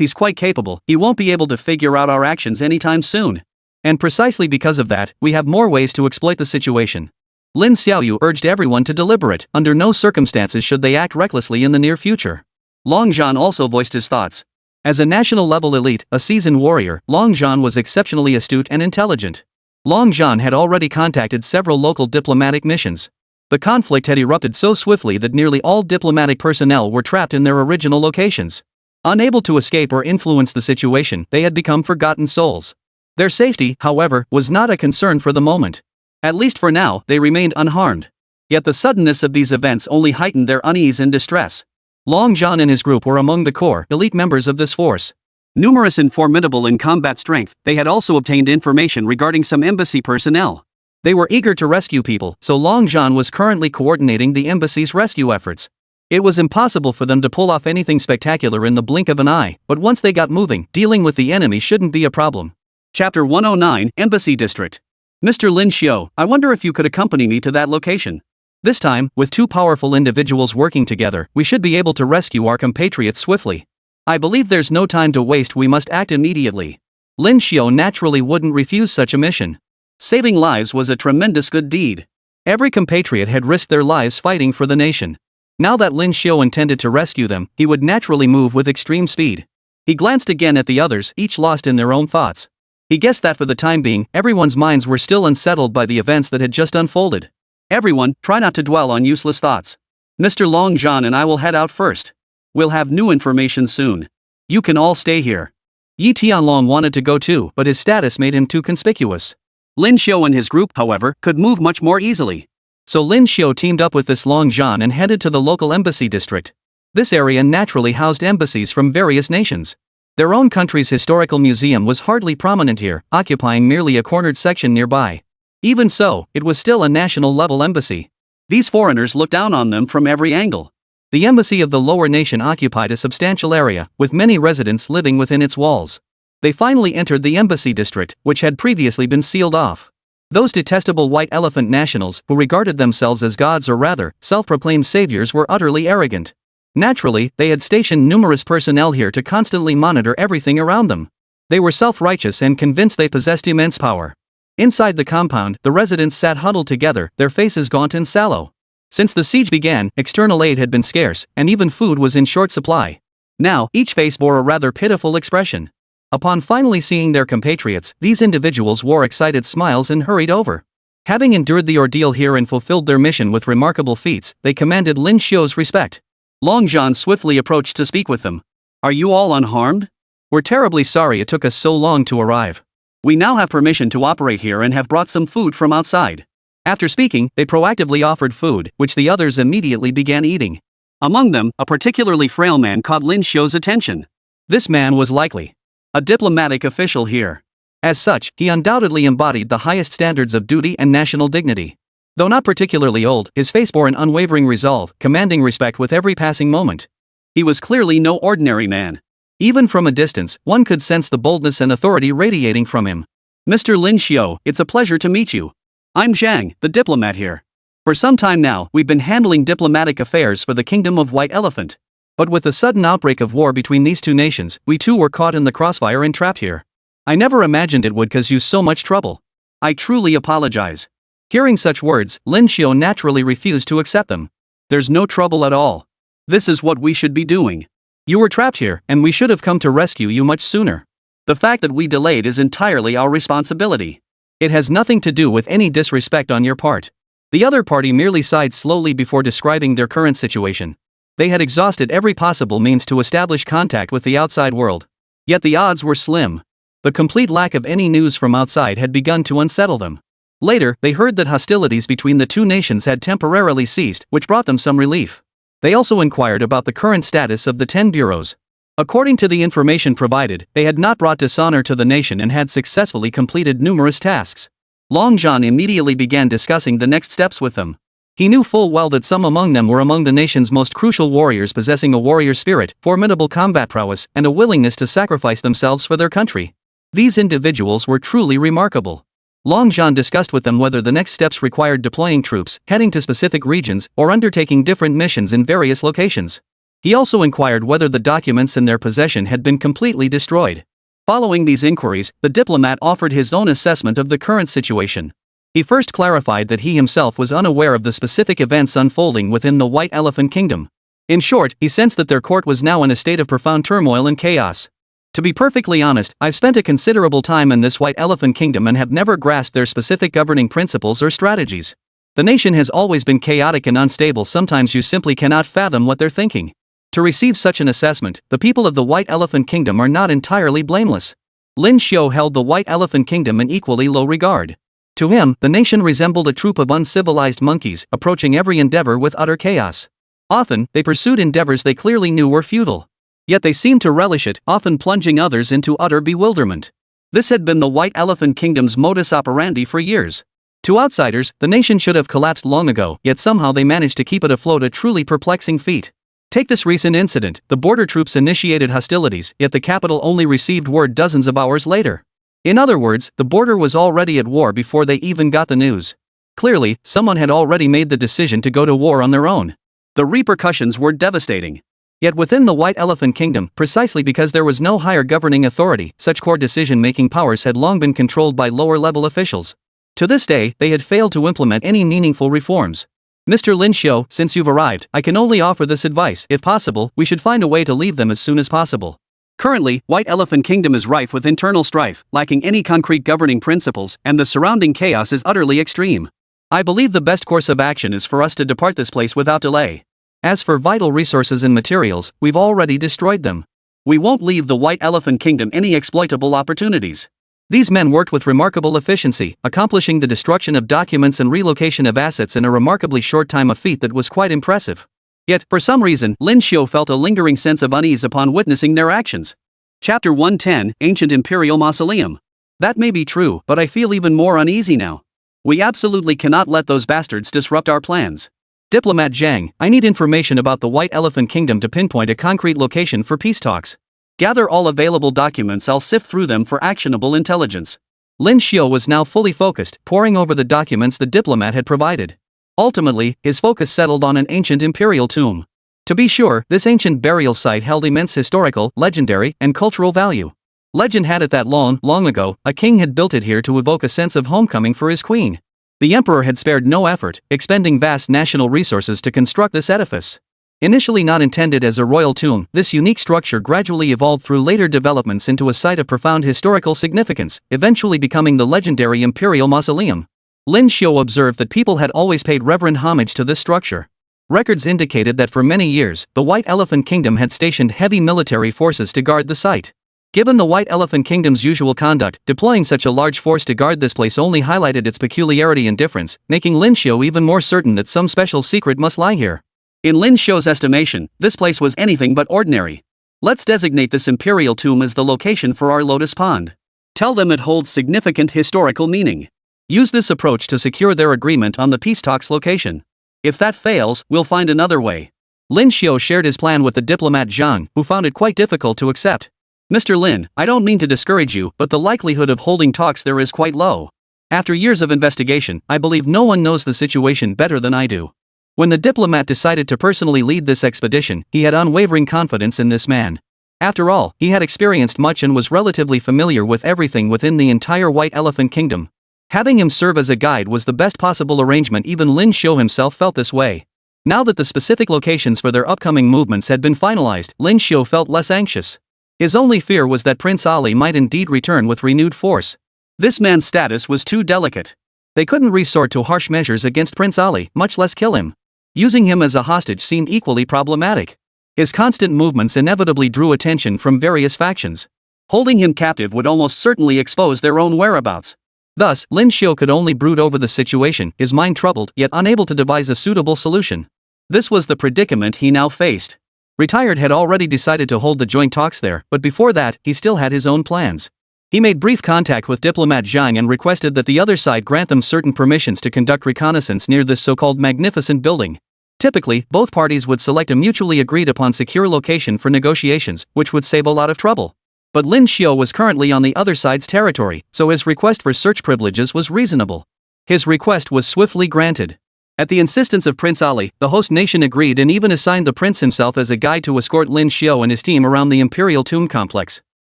he's quite capable, he won't be able to figure out our actions anytime soon. And precisely because of that, we have more ways to exploit the situation. Lin Xiaoyu urged everyone to deliberate, under no circumstances should they act recklessly in the near future. Long Zhan also voiced his thoughts. As a national-level elite, a seasoned warrior, Long Zhan was exceptionally astute and intelligent. Long Zhan had already contacted several local diplomatic missions. The conflict had erupted so swiftly that nearly all diplomatic personnel were trapped in their original locations. Unable to escape or influence the situation, they had become forgotten souls. Their safety, however, was not a concern for the moment. At least for now, they remained unharmed. Yet the suddenness of these events only heightened their unease and distress. Long Zhan and his group were among the core, elite members of this force. Numerous and formidable in combat strength, they had also obtained information regarding some embassy personnel. They were eager to rescue people, so Long Zhan was currently coordinating the embassy's rescue efforts. It was impossible for them to pull off anything spectacular in the blink of an eye, but once they got moving, dealing with the enemy shouldn't be a problem. Chapter 109, Embassy District. Mr. Lin Xiu, I wonder if you could accompany me to that location. This time, with 2 powerful individuals working together, we should be able to rescue our compatriots swiftly. I believe there's no time to waste, we must act immediately. Lin Xiu naturally wouldn't refuse such a mission. Saving lives was a tremendous good deed. Every compatriot had risked their lives fighting for the nation. Now that Lin Xiu intended to rescue them, he would naturally move with extreme speed. He glanced again at the others, each lost in their own thoughts. He guessed that for the time being, everyone's minds were still unsettled by the events that had just unfolded. Everyone, try not to dwell on useless thoughts. Mr. Long Zhan and I will head out first. We'll have new information soon. You can all stay here. Yi Tianlong wanted to go too, but his status made him too conspicuous. Lin Xiu and his group, however, could move much more easily. So Lin Xiu teamed up with this Long Zhan and headed to the local embassy district. This area naturally housed embassies from various nations. Their own country's historical museum was hardly prominent here, occupying merely a cornered section nearby. Even so, it was still a national-level embassy. These foreigners looked down on them from every angle. The embassy of the lower nation occupied a substantial area, with many residents living within its walls. They finally entered the embassy district, which had previously been sealed off. Those detestable white elephant nationals, who regarded themselves as gods or rather, self-proclaimed saviors, were utterly arrogant. Naturally, they had stationed numerous personnel here to constantly monitor everything around them. They were self-righteous and convinced they possessed immense power. Inside the compound, the residents sat huddled together, their faces gaunt and sallow. Since the siege began, external aid had been scarce, and even food was in short supply. Now, each face bore a rather pitiful expression. Upon finally seeing their compatriots, these individuals wore excited smiles and hurried over. Having endured the ordeal here and fulfilled their mission with remarkable feats, they commanded Lin Xiu's respect. Long Zhan swiftly approached to speak with them. Are you all unharmed? We're terribly sorry it took us so long to arrive. We now have permission to operate here and have brought some food from outside. After speaking, they proactively offered food, which the others immediately began eating. Among them, a particularly frail man caught Lin Xiu's attention. This man was likely a diplomatic official here. As such, he undoubtedly embodied the highest standards of duty and national dignity. Though not particularly old, his face bore an unwavering resolve, commanding respect with every passing moment. He was clearly no ordinary man. Even from a distance, one could sense the boldness and authority radiating from him. Mr. Lin Xiu, it's a pleasure to meet you. I'm Zhang, the diplomat here. For some time now, we've been handling diplomatic affairs for the Kingdom of White Elephant. But with the sudden outbreak of war between these two nations, we too were caught in the crossfire and trapped here. I never imagined it would cause you so much trouble. I truly apologize. Hearing such words, Lin Xiu naturally refused to accept them. There's no trouble at all. This is what we should be doing. You were trapped here, and we should have come to rescue you much sooner. The fact that we delayed is entirely our responsibility. It has nothing to do with any disrespect on your part. The other party merely sighed slowly before describing their current situation. They had exhausted every possible means to establish contact with the outside world. Yet the odds were slim. The complete lack of any news from outside had begun to unsettle them. Later, they heard that hostilities between the two nations had temporarily ceased, which brought them some relief. They also inquired about the current status of the 10 bureaus. According to the information provided, they had not brought dishonor to the nation and had successfully completed numerous tasks. Long John immediately began discussing the next steps with them. He knew full well that some among them were among the nation's most crucial warriors, possessing a warrior spirit, formidable combat prowess, and a willingness to sacrifice themselves for their country. These individuals were truly remarkable. Long John discussed with them whether the next steps required deploying troops, heading to specific regions, or undertaking different missions in various locations. He also inquired whether the documents in their possession had been completely destroyed. Following these inquiries, the diplomat offered his own assessment of the current situation. He first clarified that he himself was unaware of the specific events unfolding within the White Elephant Kingdom. In short, he sensed that their court was now in a state of profound turmoil and chaos. To be perfectly honest, I've spent a considerable time in this White Elephant Kingdom and have never grasped their specific governing principles or strategies. The nation has always been chaotic and unstable. Sometimes you simply cannot fathom what they're thinking. To receive such an assessment, the people of the White Elephant Kingdom are not entirely blameless. Lin Xiu held the White Elephant Kingdom in equally low regard. To him, the nation resembled a troop of uncivilized monkeys, approaching every endeavor with utter chaos. Often, they pursued endeavors they clearly knew were futile. Yet they seemed to relish it, often plunging others into utter bewilderment. This had been the White Elephant Kingdom's modus operandi for years. To outsiders, the nation should have collapsed long ago, yet somehow they managed to keep it afloat, a truly perplexing feat. Take this recent incident. The border troops initiated hostilities, yet the capital only received word dozens of hours later. In other words, the border was already at war before they even got the news. Clearly, someone had already made the decision to go to war on their own. The repercussions were devastating. Yet within the White Elephant Kingdom, precisely because there was no higher governing authority, such core decision-making powers had long been controlled by lower-level officials. To this day, they had failed to implement any meaningful reforms. Mr. Lin Xiu, since you've arrived, I can only offer this advice. If possible, we should find a way to leave them as soon as possible. Currently, White Elephant Kingdom is rife with internal strife, lacking any concrete governing principles, and the surrounding chaos is utterly extreme. I believe the best course of action is for us to depart this place without delay. As for vital resources and materials, we've already destroyed them. We won't leave the White Elephant Kingdom any exploitable opportunities. These men worked with remarkable efficiency, accomplishing the destruction of documents and relocation of assets in a remarkably short time, a feat that was quite impressive. Yet, for some reason, Lin Xiu felt a lingering sense of unease upon witnessing their actions. Chapter 110, Ancient Imperial Mausoleum. That may be true, but I feel even more uneasy now. We absolutely cannot let those bastards disrupt our plans. Diplomat Zhang, I need information about the White Elephant Kingdom to pinpoint a concrete location for peace talks. Gather all available documents, I'll sift through them for actionable intelligence. Lin Xiu was now fully focused, poring over the documents the diplomat had provided. Ultimately, his focus settled on an ancient imperial tomb. To be sure, this ancient burial site held immense historical, legendary, and cultural value. Legend had it that long ago, a king had built it here to evoke a sense of homecoming for his queen. The emperor had spared no effort, expending vast national resources to construct this edifice. Initially not intended as a royal tomb, this unique structure gradually evolved through later developments into a site of profound historical significance, eventually becoming the legendary Imperial Mausoleum. Lin Xiu observed that people had always paid reverent homage to this structure. Records indicated that for many years, the White Elephant Kingdom had stationed heavy military forces to guard the site. Given the White Elephant Kingdom's usual conduct, deploying such a large force to guard this place only highlighted its peculiarity and difference, making Lin Xiu even more certain that some special secret must lie here. In Lin Xiu's estimation, this place was anything but ordinary. Let's designate this imperial tomb as the location for our lotus pond. Tell them it holds significant historical meaning. Use this approach to secure their agreement on the peace talks location. If that fails, we'll find another way. Lin Xiu shared his plan with the diplomat Zhang, who found it quite difficult to accept. Mr. Lin, I don't mean to discourage you, but the likelihood of holding talks there is quite low. After years of investigation, I believe no one knows the situation better than I do. When the diplomat decided to personally lead this expedition, he had unwavering confidence in this man. After all, he had experienced much and was relatively familiar with everything within the entire White Elephant Kingdom. Having him serve as a guide was the best possible arrangement. Even Lin Xiu himself felt this way. Now that the specific locations for their upcoming movements had been finalized, Lin Xiu felt less anxious. His only fear was that Prince Ali might indeed return with renewed force. This man's status was too delicate. They couldn't resort to harsh measures against Prince Ali, much less kill him. Using him as a hostage seemed equally problematic. His constant movements inevitably drew attention from various factions. Holding him captive would almost certainly expose their own whereabouts. Thus, Lin Xiu could only brood over the situation, his mind troubled yet unable to devise a suitable solution. This was the predicament he now faced. Retired had already decided to hold the joint talks there, but before that, he still had his own plans. He made brief contact with diplomat Zhang and requested that the other side grant them certain permissions to conduct reconnaissance near this so-called magnificent building. Typically, both parties would select a mutually agreed upon secure location for negotiations, which would save a lot of trouble. But Lin Xiu was currently on the other side's territory, so his request for search privileges was reasonable. His request was swiftly granted. At the insistence of Prince Ali, the host nation agreed and even assigned the prince himself as a guide to escort Lin Xiu and his team around the Imperial Tomb complex.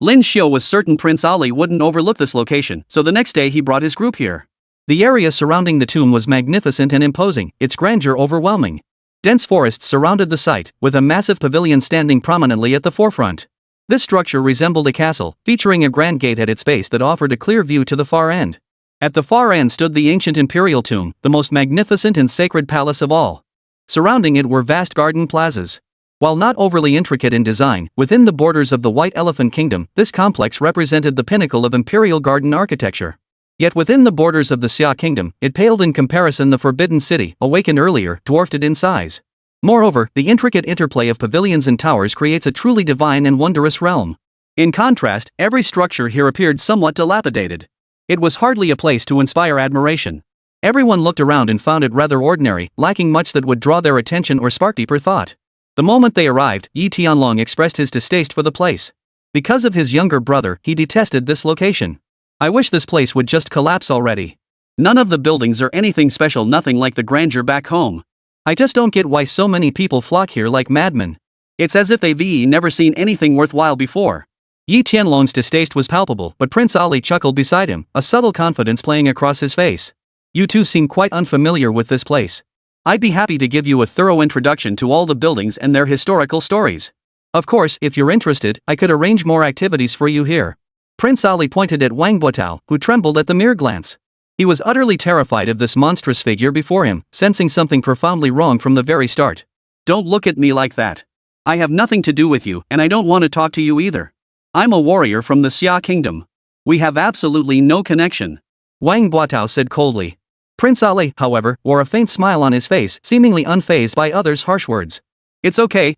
Lin Xiu was certain Prince Ali wouldn't overlook this location, so the next day he brought his group here. The area surrounding the tomb was magnificent and imposing, its grandeur overwhelming. Dense forests surrounded the site, with a massive pavilion standing prominently at the forefront. This structure resembled a castle, featuring a grand gate at its base that offered a clear view to the far end. At the far end stood the ancient imperial tomb, the most magnificent and sacred palace of all. Surrounding it were vast garden plazas. While not overly intricate in design, within the borders of the White Elephant Kingdom, this complex represented the pinnacle of imperial garden architecture. Yet within the borders of the Xia Kingdom, it paled in comparison. The Forbidden City, awakened earlier, dwarfed it in size. Moreover, the intricate interplay of pavilions and towers creates a truly divine and wondrous realm. In contrast, every structure here appeared somewhat dilapidated. It was hardly a place to inspire admiration. Everyone looked around and found it rather ordinary, lacking much that would draw their attention or spark deeper thought. The moment they arrived, Yi Tianlong expressed his distaste for the place. Because of his younger brother, he detested this location. I wish this place would just collapse already. None of the buildings are anything special, nothing like the grandeur back home. I just don't get why so many people flock here like madmen. It's as if they've never seen anything worthwhile before. Yi Tianlong's distaste was palpable, but Prince Ali chuckled beside him, a subtle confidence playing across his face. You two seem quite unfamiliar with this place. I'd be happy to give you a thorough introduction to all the buildings and their historical stories. Of course, if you're interested, I could arrange more activities for you here. Prince Ali pointed at Wang Buotao, who trembled at the mere glance. He was utterly terrified of this monstrous figure before him, sensing something profoundly wrong from the very start. Don't look at me like that. I have nothing to do with you, and I don't want to talk to you either. I'm a warrior from the Xia Kingdom. We have absolutely no connection. Wang Buotao said coldly. Prince Ali, however, wore a faint smile on his face, seemingly unfazed by others' harsh words. It's okay.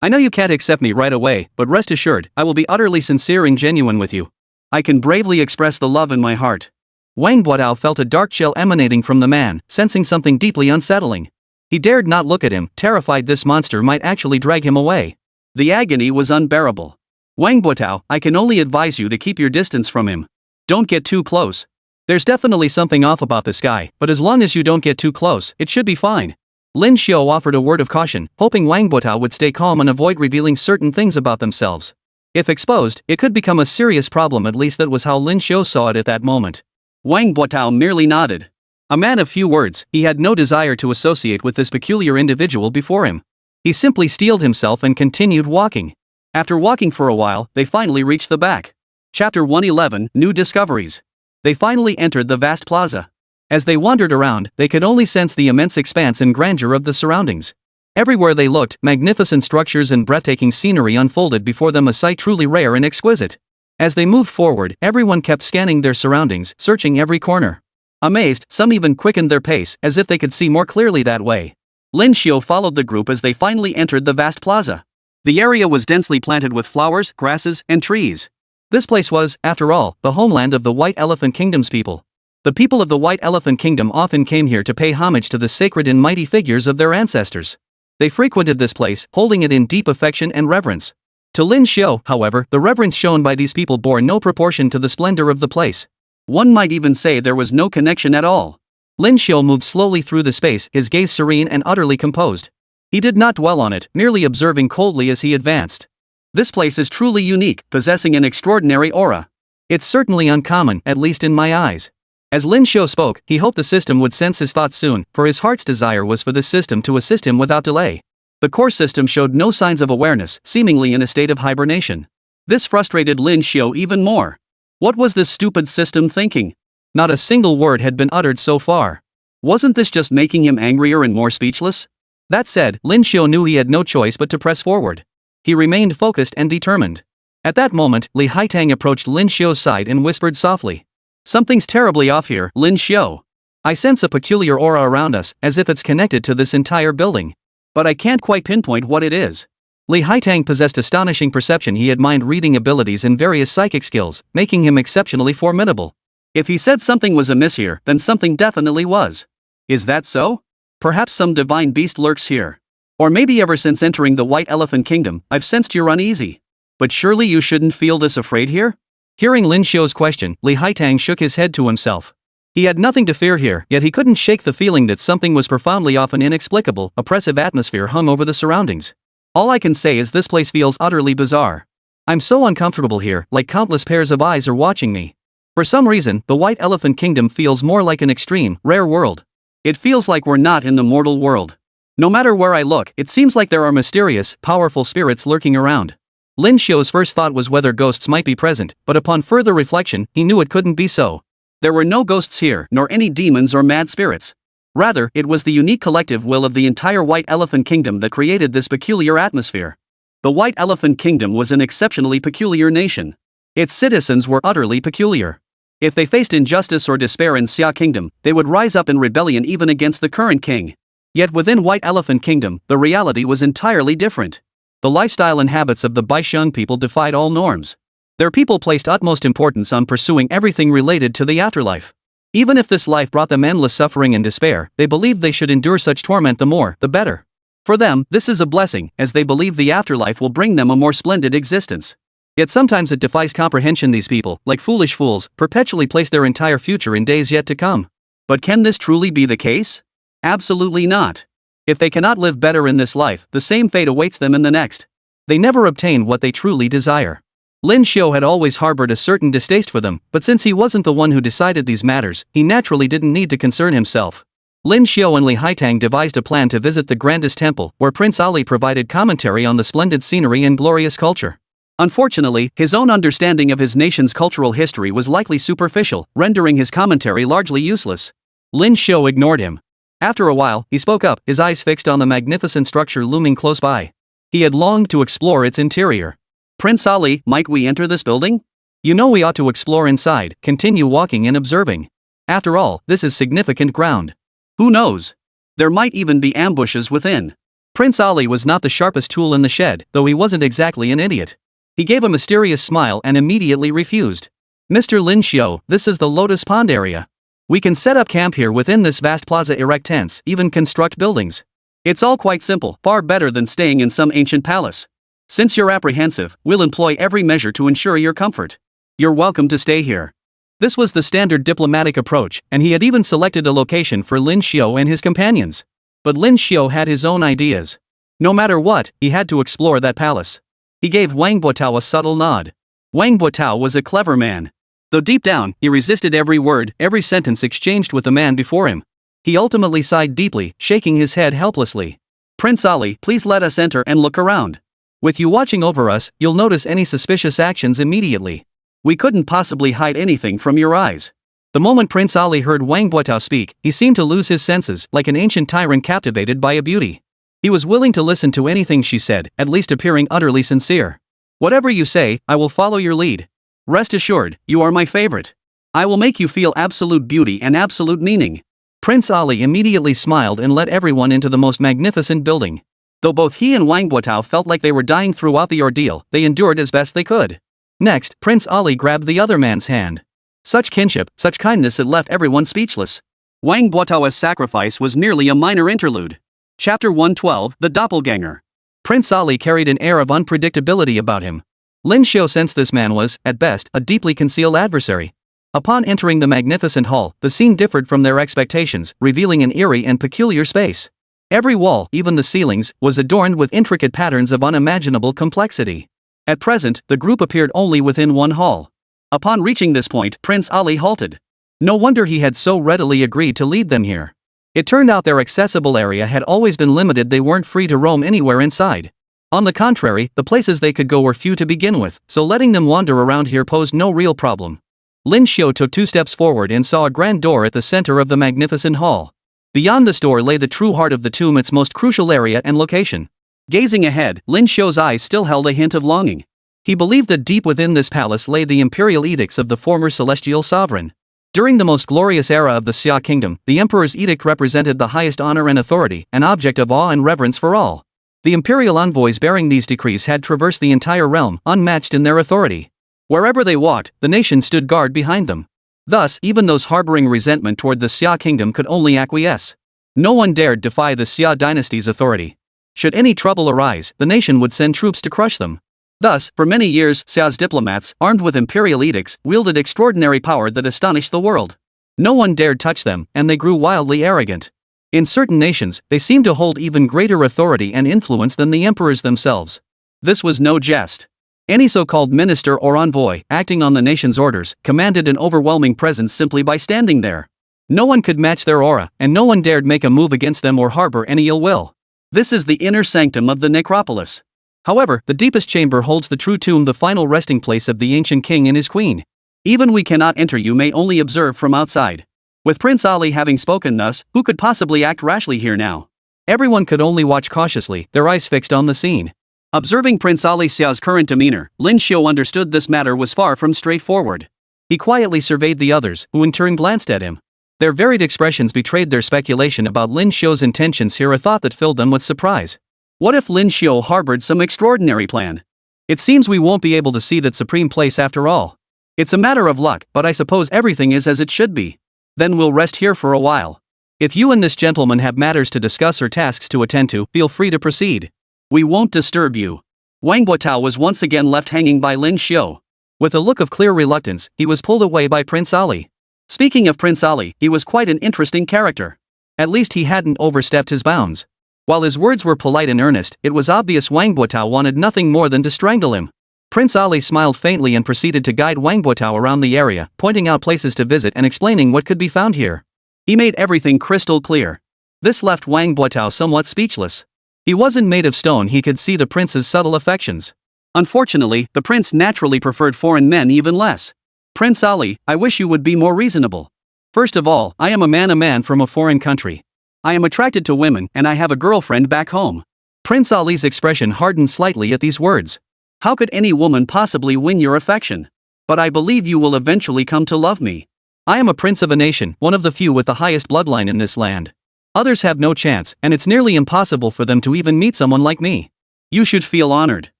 I know you can't accept me right away, but rest assured, I will be utterly sincere and genuine with you. I can bravely express the love in my heart. Wang Buotao felt a dark chill emanating from the man, sensing something deeply unsettling. He dared not look at him, terrified this monster might actually drag him away. The agony was unbearable. Wang Buotao, I can only advise you to keep your distance from him. Don't get too close. There's definitely something off about this guy, but as long as you don't get too close, it should be fine. Lin Xiu offered a word of caution, hoping Wang Buotao would stay calm and avoid revealing certain things about themselves. If exposed, it could become a serious problem, at least that was how Lin Xiu saw it at that moment. Wang Buotao merely nodded. A man of few words, he had no desire to associate with this peculiar individual before him. He simply steeled himself and continued walking. After walking for a while, they finally reached the back. Chapter 111, New Discoveries. They finally entered the vast plaza. As they wandered around, they could only sense the immense expanse and grandeur of the surroundings. Everywhere they looked, magnificent structures and breathtaking scenery unfolded before them, a sight truly rare and exquisite. As they moved forward, everyone kept scanning their surroundings, searching every corner. Amazed, some even quickened their pace, as if they could see more clearly that way. Lin Xiu followed the group as they finally entered the vast plaza. The area was densely planted with flowers, grasses, and trees. This place was, after all, the homeland of the White Elephant Kingdom's people. The people of the White Elephant Kingdom often came here to pay homage to the sacred and mighty figures of their ancestors. They frequented this place, holding it in deep affection and reverence. To Lin Xiu, however, the reverence shown by these people bore no proportion to the splendor of the place. One might even say there was no connection at all. Lin Xiu moved slowly through the space, his gaze serene and utterly composed. He did not dwell on it, merely observing coldly as he advanced. This place is truly unique, possessing an extraordinary aura. It's certainly uncommon, at least in my eyes. As Lin Xiu spoke, he hoped the system would sense his thoughts soon, for his heart's desire was for this system to assist him without delay. The core system showed no signs of awareness, seemingly in a state of hibernation. This frustrated Lin Xiu even more. What was this stupid system thinking? Not a single word had been uttered so far. Wasn't this just making him angrier and more speechless? That said, Lin Xiu knew he had no choice but to press forward. He remained focused and determined. At that moment, Li Haitang approached Lin Xiu's side and whispered softly. Something's terribly off here, Lin Xiu. I sense a peculiar aura around us, as if it's connected to this entire building. But I can't quite pinpoint what it is. Li Haitang possessed astonishing perception. He had mind-reading abilities and various psychic skills, making him exceptionally formidable. If he said something was amiss here, then something definitely was. Is that so? Perhaps some divine beast lurks here. Or maybe ever since entering the White Elephant Kingdom, I've sensed you're uneasy. But surely you shouldn't feel this afraid here? Hearing Lin Xiu's question, Li Haitang shook his head to himself. He had nothing to fear here, yet he couldn't shake the feeling that something was profoundly off. An inexplicable, oppressive atmosphere hung over the surroundings. All I can say is this place feels utterly bizarre. I'm so uncomfortable here, like countless pairs of eyes are watching me. For some reason, the White Elephant Kingdom feels more like an extreme, rare world. It feels like we're not in the mortal world. No matter where I look, it seems like there are mysterious, powerful spirits lurking around. Lin Xiu's first thought was whether ghosts might be present, but upon further reflection, he knew it couldn't be so. There were no ghosts here, nor any demons or mad spirits. Rather, it was the unique collective will of the entire White Elephant Kingdom that created this peculiar atmosphere. The White Elephant Kingdom was an exceptionally peculiar nation. Its citizens were utterly peculiar. If they faced injustice or despair in Xia Kingdom, they would rise up in rebellion even against the current king. Yet within White Elephant Kingdom, the reality was entirely different. The lifestyle and habits of the Besieged people defied all norms. Their people placed utmost importance on pursuing everything related to the afterlife. Even if this life brought them endless suffering and despair, they believed they should endure such torment, the more, the better. For them, this is a blessing, as they believe the afterlife will bring them a more splendid existence. Yet sometimes it defies comprehension. These people, like foolish fools, perpetually place their entire future in days yet to come. But can this truly be the case? Absolutely not. If they cannot live better in this life, the same fate awaits them in the next. They never obtain what they truly desire. Lin Xiu had always harbored a certain distaste for them, but since he wasn't the one who decided these matters, he naturally didn't need to concern himself. Lin Xiu and Li Haitang devised a plan to visit the grandest temple, where Prince Ali provided commentary on the splendid scenery and glorious culture. Unfortunately, his own understanding of his nation's cultural history was likely superficial, rendering his commentary largely useless. Lin Xiu ignored him. After a while, he spoke up, his eyes fixed on the magnificent structure looming close by. He had longed to explore its interior. Prince Ali, might we enter this building? You know we ought to explore inside, continue walking and observing. After all, this is significant ground. Who knows? There might even be ambushes within. Prince Ali was not the sharpest tool in the shed, though he wasn't exactly an idiot. He gave a mysterious smile and immediately refused. Mr. Lin Xiu, this is the Lotus Pond area. We can set up camp here within this vast plaza, erect tents, even construct buildings. It's all quite simple, far better than staying in some ancient palace. Since you're apprehensive, we'll employ every measure to ensure your comfort. You're welcome to stay here. This was the standard diplomatic approach, and he had even selected a location for Lin Xiu and his companions. But Lin Xiu had his own ideas. No matter what, he had to explore that palace. He gave Wang Buotao a subtle nod. Wang Buotao was a clever man. Though deep down, he resisted every word, every sentence exchanged with the man before him. He ultimately sighed deeply, shaking his head helplessly. Prince Ali, please let us enter and look around. With you watching over us, you'll notice any suspicious actions immediately. We couldn't possibly hide anything from your eyes. The moment Prince Ali heard Wang Buotao speak, he seemed to lose his senses, like an ancient tyrant captivated by a beauty. He was willing to listen to anything she said, at least appearing utterly sincere. Whatever you say, I will follow your lead. Rest assured, you are my favorite. I will make you feel absolute beauty and absolute meaning. Prince Ali immediately smiled and led everyone into the most magnificent building. Though both he and Wang Buotao felt like they were dying throughout the ordeal, they endured as best they could. Next, Prince Ali grabbed the other man's hand. Such kinship, such kindness, it left everyone speechless. Wang Buotao's sacrifice was merely a minor interlude. Chapter 112, The Doppelganger. Prince Ali carried an air of unpredictability about him. Lin Xiao sensed this man was, at best, a deeply concealed adversary. Upon entering the magnificent hall, the scene differed from their expectations, revealing an eerie and peculiar space. Every wall, even the ceilings, was adorned with intricate patterns of unimaginable complexity. At present, the group appeared only within one hall. Upon reaching this point, Prince Ali halted. No wonder he had so readily agreed to lead them here. It turned out their accessible area had always been limited. They weren't free to roam anywhere inside. On the contrary, the places they could go were few to begin with, so letting them wander around here posed no real problem. Lin Xiao took 2 steps forward and saw a grand door at the center of the magnificent hall. Beyond this door lay the true heart of the tomb, its most crucial area and location. Gazing ahead, Lin Xiao's eyes still held a hint of longing. He believed that deep within this palace lay the imperial edicts of the former celestial sovereign. During the most glorious era of the Xia Kingdom, the emperor's edict represented the highest honor and authority, an object of awe and reverence for all. The imperial envoys bearing these decrees had traversed the entire realm, unmatched in their authority. Wherever they walked, the nation stood guard behind them. Thus, even those harboring resentment toward the Xia Kingdom could only acquiesce. No one dared defy the Xia dynasty's authority. Should any trouble arise, the nation would send troops to crush them. Thus, for many years, Xia's diplomats, armed with imperial edicts, wielded extraordinary power that astonished the world. No one dared touch them, and they grew wildly arrogant. In certain nations, they seemed to hold even greater authority and influence than the emperors themselves. This was no jest. Any so-called minister or envoy, acting on the nation's orders, commanded an overwhelming presence simply by standing there. No one could match their aura, and no one dared make a move against them or harbor any ill will. This is the inner sanctum of the necropolis. However, the deepest chamber holds the true tomb, the final resting place of the ancient king and his queen. Even we cannot enter, you may only observe from outside. With Prince Ali having spoken thus, who could possibly act rashly here now? Everyone could only watch cautiously, their eyes fixed on the scene. Observing Prince Ali Xiao's current demeanor, Lin Xiao understood this matter was far from straightforward. He quietly surveyed the others, who in turn glanced at him. Their varied expressions betrayed their speculation about Lin Xiao's intentions here, a thought that filled them with surprise. What if Lin Xiao harbored some extraordinary plan? It seems we won't be able to see that supreme place after all. It's a matter of luck, but I suppose everything is as it should be. Then we'll rest here for a while. If you and this gentleman have matters to discuss or tasks to attend to, feel free to proceed. We won't disturb you. Wang Buotao was once again left hanging by Lin Xiao. With a look of clear reluctance, he was pulled away by Prince Ali. Speaking of Prince Ali, he was quite an interesting character. At least he hadn't overstepped his bounds. While his words were polite and earnest, it was obvious Wang Buotao wanted nothing more than to strangle him. Prince Ali smiled faintly and proceeded to guide Wang Buotao around the area, pointing out places to visit and explaining what could be found here. He made everything crystal clear. This left Wang Buotao somewhat speechless. He wasn't made of stone, he could see the prince's subtle affections. Unfortunately, the prince naturally preferred foreign men even less. Prince Ali, I wish you would be more reasonable. First of all, I am a man from a foreign country. I am attracted to women and I have a girlfriend back home. Prince Ali's expression hardened slightly at these words. How could any woman possibly win your affection? But I believe you will eventually come to love me. I am a prince of a nation, one of the few with the highest bloodline in this land. Others have no chance, and it's nearly impossible for them to even meet someone like me. You should feel honored.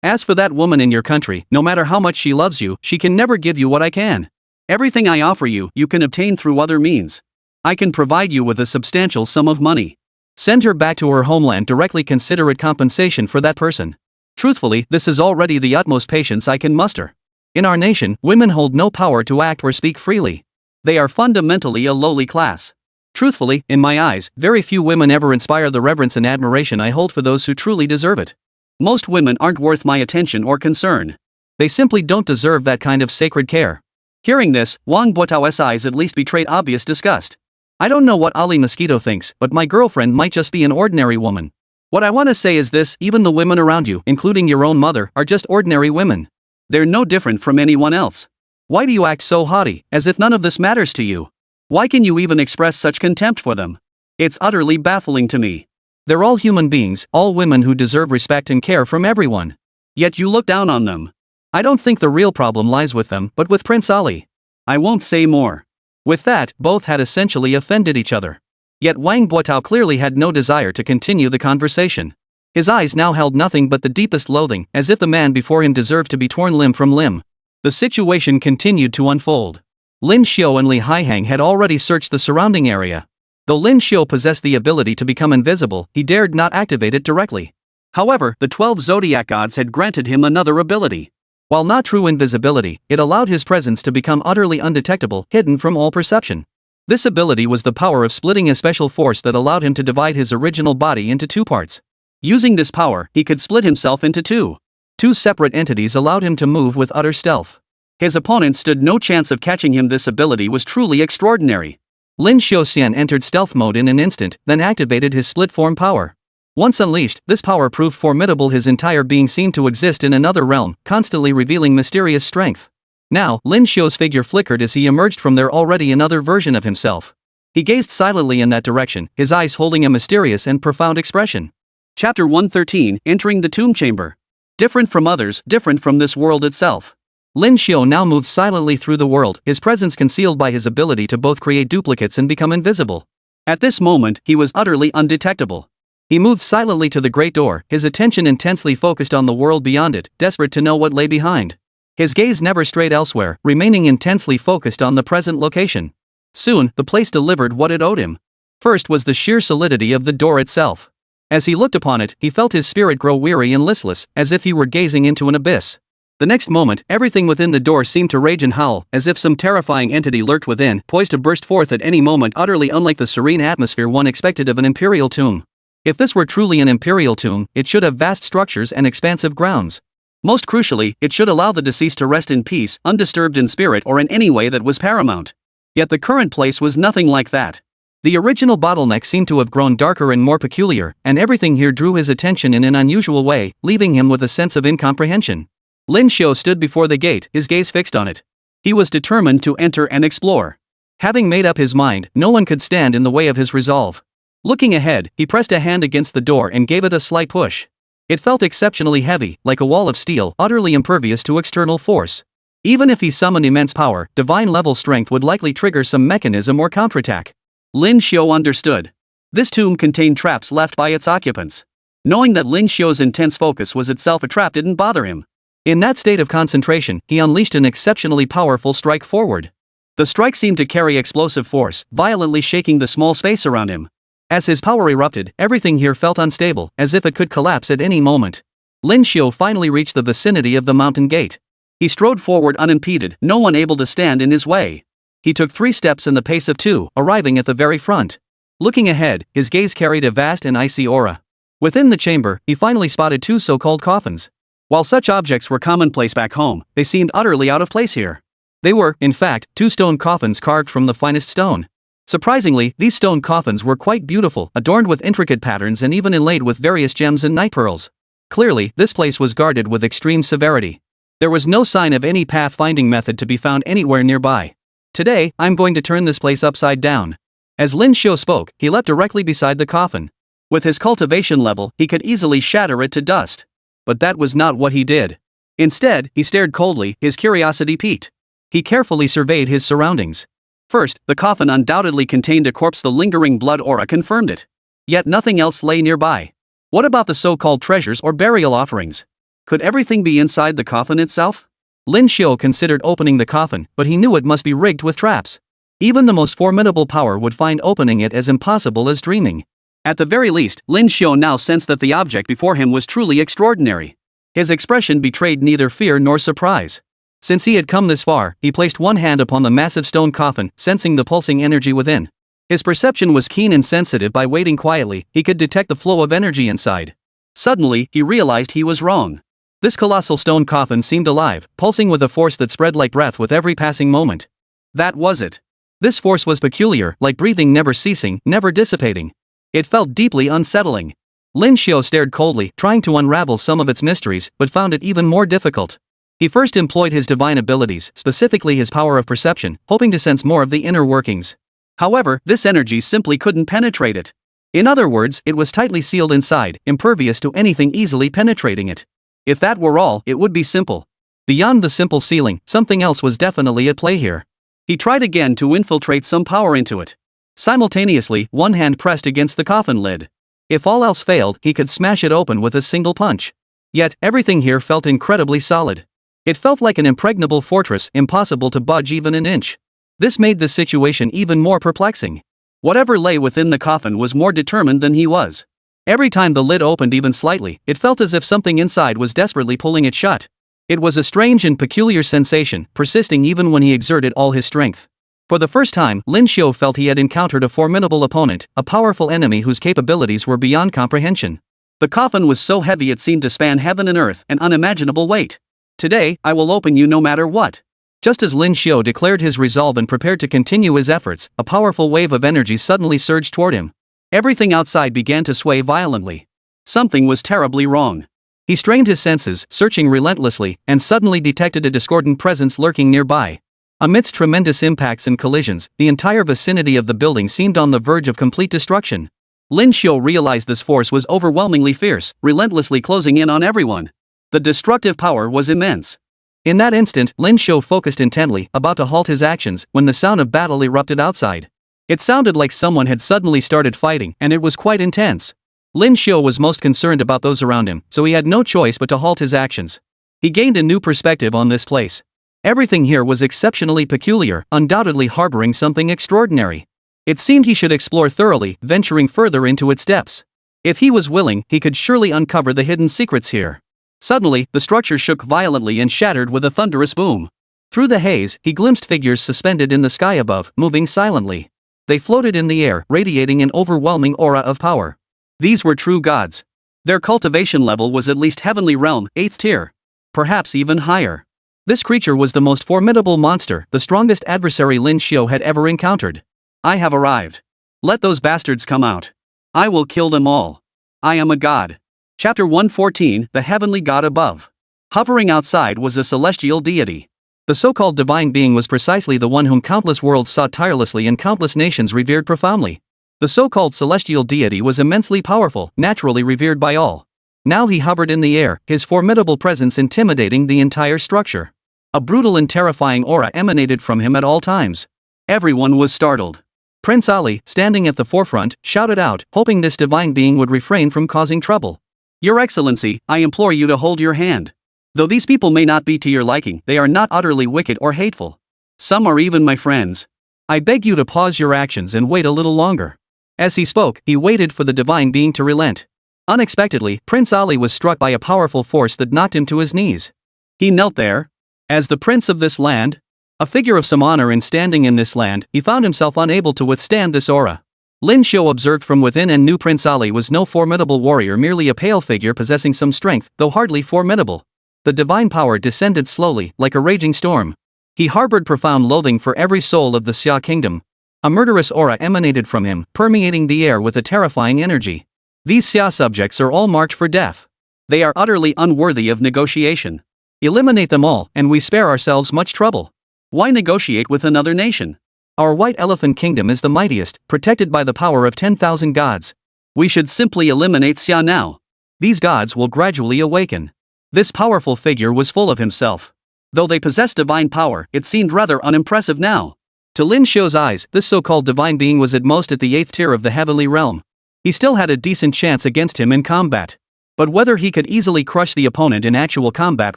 As for that woman in your country, no matter how much she loves you, she can never give you what I can. Everything I offer you, you can obtain through other means. I can provide you with a substantial sum of money. Send her back to her homeland directly, consider it compensation for that person. Truthfully, this is already the utmost patience I can muster. In our nation, women hold no power to act or speak freely. They are fundamentally a lowly class. Truthfully, in my eyes, very few women ever inspire the reverence and admiration I hold for those who truly deserve it. Most women aren't worth my attention or concern. They simply don't deserve that kind of sacred care. Hearing this, Wang Buotao's eyes at least betrayed obvious disgust. I don't know what Ali Mosquito thinks, but my girlfriend might just be an ordinary woman. What I want to say is this: even the women around you, including your own mother, are just ordinary women. They're no different from anyone else. Why do you act so haughty, as if none of this matters to you? Why can you even express such contempt for them? It's utterly baffling to me. They're all human beings, all women who deserve respect and care from everyone. Yet you look down on them. I don't think the real problem lies with them, but with Prince Ali. I won't say more. With that, both had essentially offended each other. Yet Wang Buotao clearly had no desire to continue the conversation. His eyes now held nothing but the deepest loathing, as if the man before him deserved to be torn limb from limb. The situation continued to unfold. Lin Xiao and Li Haihang had already searched the surrounding area. Though Lin Xiu possessed the ability to become invisible, he dared not activate it directly. However, the 12 zodiac gods had granted him another ability. While not true invisibility, it allowed his presence to become utterly undetectable, hidden from all perception. This ability was the power of splitting a special force that allowed him to divide his original body into two parts. Using this power, he could split himself into two. Two separate entities allowed him to move with utter stealth. His opponents stood no chance of catching him. This ability was truly extraordinary. Lin Xiuxian entered stealth mode in an instant, then activated his split form power. Once unleashed, this power proved formidable. His entire being seemed to exist in another realm, constantly revealing mysterious strength. Now, Lin Xiu's figure flickered as he emerged from there, already another version of himself. He gazed silently in that direction, his eyes holding a mysterious and profound expression. Chapter 113, Entering the Tomb Chamber. Different from others, different from this world itself. Lin Xiu now moved silently through the world, his presence concealed by his ability to both create duplicates and become invisible. At this moment, he was utterly undetectable. He moved silently to the great door, his attention intensely focused on the world beyond it, desperate to know what lay behind. His gaze never strayed elsewhere, remaining intensely focused on the present location. Soon, the place delivered what it owed him. First was the sheer solidity of the door itself. As he looked upon it, he felt his spirit grow weary and listless, as if he were gazing into an abyss. The next moment, everything within the door seemed to rage and howl, as if some terrifying entity lurked within, poised to burst forth at any moment, utterly unlike the serene atmosphere one expected of an imperial tomb. If this were truly an imperial tomb, it should have vast structures and expansive grounds. Most crucially, it should allow the deceased to rest in peace, undisturbed in spirit or in any way that was paramount. Yet the current place was nothing like that. The original bottleneck seemed to have grown darker and more peculiar, and everything here drew his attention in an unusual way, leaving him with a sense of incomprehension. Lin Xiu stood before the gate, his gaze fixed on it. He was determined to enter and explore. Having made up his mind, no one could stand in the way of his resolve. Looking ahead, he pressed a hand against the door and gave it a slight push. It felt exceptionally heavy, like a wall of steel, utterly impervious to external force. Even if he summoned immense power, divine-level strength would likely trigger some mechanism or counterattack. Lin Xiu understood. This tomb contained traps left by its occupants. Knowing that Lin Xiu's intense focus was itself a trap didn't bother him. In that state of concentration, he unleashed an exceptionally powerful strike forward. The strike seemed to carry explosive force, violently shaking the small space around him. As his power erupted, everything here felt unstable, as if it could collapse at any moment. Lin Xiu finally reached the vicinity of the mountain gate. He strode forward unimpeded, no one able to stand in his way. He took 3 steps in the pace of 2, arriving at the very front. Looking ahead, his gaze carried a vast and icy aura. Within the chamber, he finally spotted 2 so-called coffins. While such objects were commonplace back home, they seemed utterly out of place here. They were, in fact, 2 stone coffins carved from the finest stone. Surprisingly, these stone coffins were quite beautiful, adorned with intricate patterns and even inlaid with various gems and night pearls. Clearly, this place was guarded with extreme severity. There was no sign of any path-finding method to be found anywhere nearby. Today, I'm going to turn this place upside down. As Lin Xiu spoke, he leapt directly beside the coffin. With his cultivation level, he could easily shatter it to dust. But that was not what he did. Instead, he stared coldly, his curiosity piqued. He carefully surveyed his surroundings. First, the coffin undoubtedly contained a corpse. The lingering blood aura confirmed it. Yet nothing else lay nearby. What about the so-called treasures or burial offerings? Could everything be inside the coffin itself? Lin Xiu considered opening the coffin, but he knew it must be rigged with traps. Even the most formidable power would find opening it as impossible as dreaming. At the very least, Lin Xiu now sensed that the object before him was truly extraordinary. His expression betrayed neither fear nor surprise. Since he had come this far, he placed one hand upon the massive stone coffin, sensing the pulsing energy within. His perception was keen and sensitive. By waiting quietly, he could detect the flow of energy inside. Suddenly, he realized he was wrong. This colossal stone coffin seemed alive, pulsing with a force that spread like breath with every passing moment. That was it. This force was peculiar, like breathing, never ceasing, never dissipating. It felt deeply unsettling. Lin Xiu stared coldly, trying to unravel some of its mysteries, but found it even more difficult. He first employed his divine abilities, specifically his power of perception, hoping to sense more of the inner workings. However, this energy simply couldn't penetrate it. In other words, it was tightly sealed inside, impervious to anything easily penetrating it. If that were all, it would be simple. Beyond the simple sealing, something else was definitely at play here. He tried again to infiltrate some power into it. Simultaneously, one hand pressed against the coffin lid. If all else failed, he could smash it open with a single punch. Yet, everything here felt incredibly solid. It felt like an impregnable fortress, impossible to budge even an inch. This made the situation even more perplexing. Whatever lay within the coffin was more determined than he was. Every time the lid opened even slightly, it felt as if something inside was desperately pulling it shut. It was a strange and peculiar sensation, persisting even when he exerted all his strength. For the first time, Lin Xiu felt he had encountered a formidable opponent, a powerful enemy whose capabilities were beyond comprehension. The coffin was so heavy it seemed to span heaven and earth, an unimaginable weight. Today, I will open you no matter what. Just as Lin Xiu declared his resolve and prepared to continue his efforts, a powerful wave of energy suddenly surged toward him. Everything outside began to sway violently. Something was terribly wrong. He strained his senses, searching relentlessly, and suddenly detected a discordant presence lurking nearby. Amidst tremendous impacts and collisions, the entire vicinity of the building seemed on the verge of complete destruction. Lin Xiu realized this force was overwhelmingly fierce, relentlessly closing in on everyone. The destructive power was immense. In that instant, Lin Xiu focused intently, about to halt his actions, when the sound of battle erupted outside. It sounded like someone had suddenly started fighting, and it was quite intense. Lin Xiu was most concerned about those around him, so he had no choice but to halt his actions. He gained a new perspective on this place. Everything here was exceptionally peculiar, undoubtedly harboring something extraordinary. It seemed he should explore thoroughly, venturing further into its depths. If he was willing, he could surely uncover the hidden secrets here. Suddenly, the structure shook violently and shattered with a thunderous boom. Through the haze, he glimpsed figures suspended in the sky above, moving silently. They floated in the air, radiating an overwhelming aura of power. These were true gods. Their cultivation level was at least heavenly realm, 8th tier. Perhaps even higher. This creature was the most formidable monster, the strongest adversary Lin Xiu had ever encountered. I have arrived. Let those bastards come out. I will kill them all. I am a god. Chapter 114, The Heavenly God Above. Hovering outside was a celestial deity. The so-called divine being was precisely the one whom countless worlds sought tirelessly and countless nations revered profoundly. The so-called celestial deity was immensely powerful, naturally revered by all. Now he hovered in the air, his formidable presence intimidating the entire structure. A brutal and terrifying aura emanated from him at all times. Everyone was startled. Prince Ali, standing at the forefront, shouted out, hoping this divine being would refrain from causing trouble. Your Excellency, I implore you to hold your hand. Though these people may not be to your liking, they are not utterly wicked or hateful. Some are even my friends. I beg you to pause your actions and wait a little longer. As he spoke, he waited for the divine being to relent. Unexpectedly, Prince Ali was struck by a powerful force that knocked him to his knees. He knelt there. As the prince of this land, a figure of some honor and standing in this land, he found himself unable to withstand this aura. Lin Xiu observed from within and knew Prince Ali was no formidable warrior, merely a pale figure possessing some strength, though hardly formidable. The divine power descended slowly, like a raging storm. He harbored profound loathing for every soul of the Xia Kingdom. A murderous aura emanated from him, permeating the air with a terrifying energy. These Xia subjects are all marked for death. They are utterly unworthy of negotiation. Eliminate them all, and we spare ourselves much trouble. Why negotiate with another nation? Our White Elephant Kingdom is the mightiest, protected by the power of 10,000 gods. We should simply eliminate Xia now. These gods will gradually awaken. This powerful figure was full of himself. Though they possessed divine power, it seemed rather unimpressive now. To Lin Xiu's eyes, this so-called divine being was at most at the 8th tier of the heavenly realm. He still had a decent chance against him in combat. But whether he could easily crush the opponent in actual combat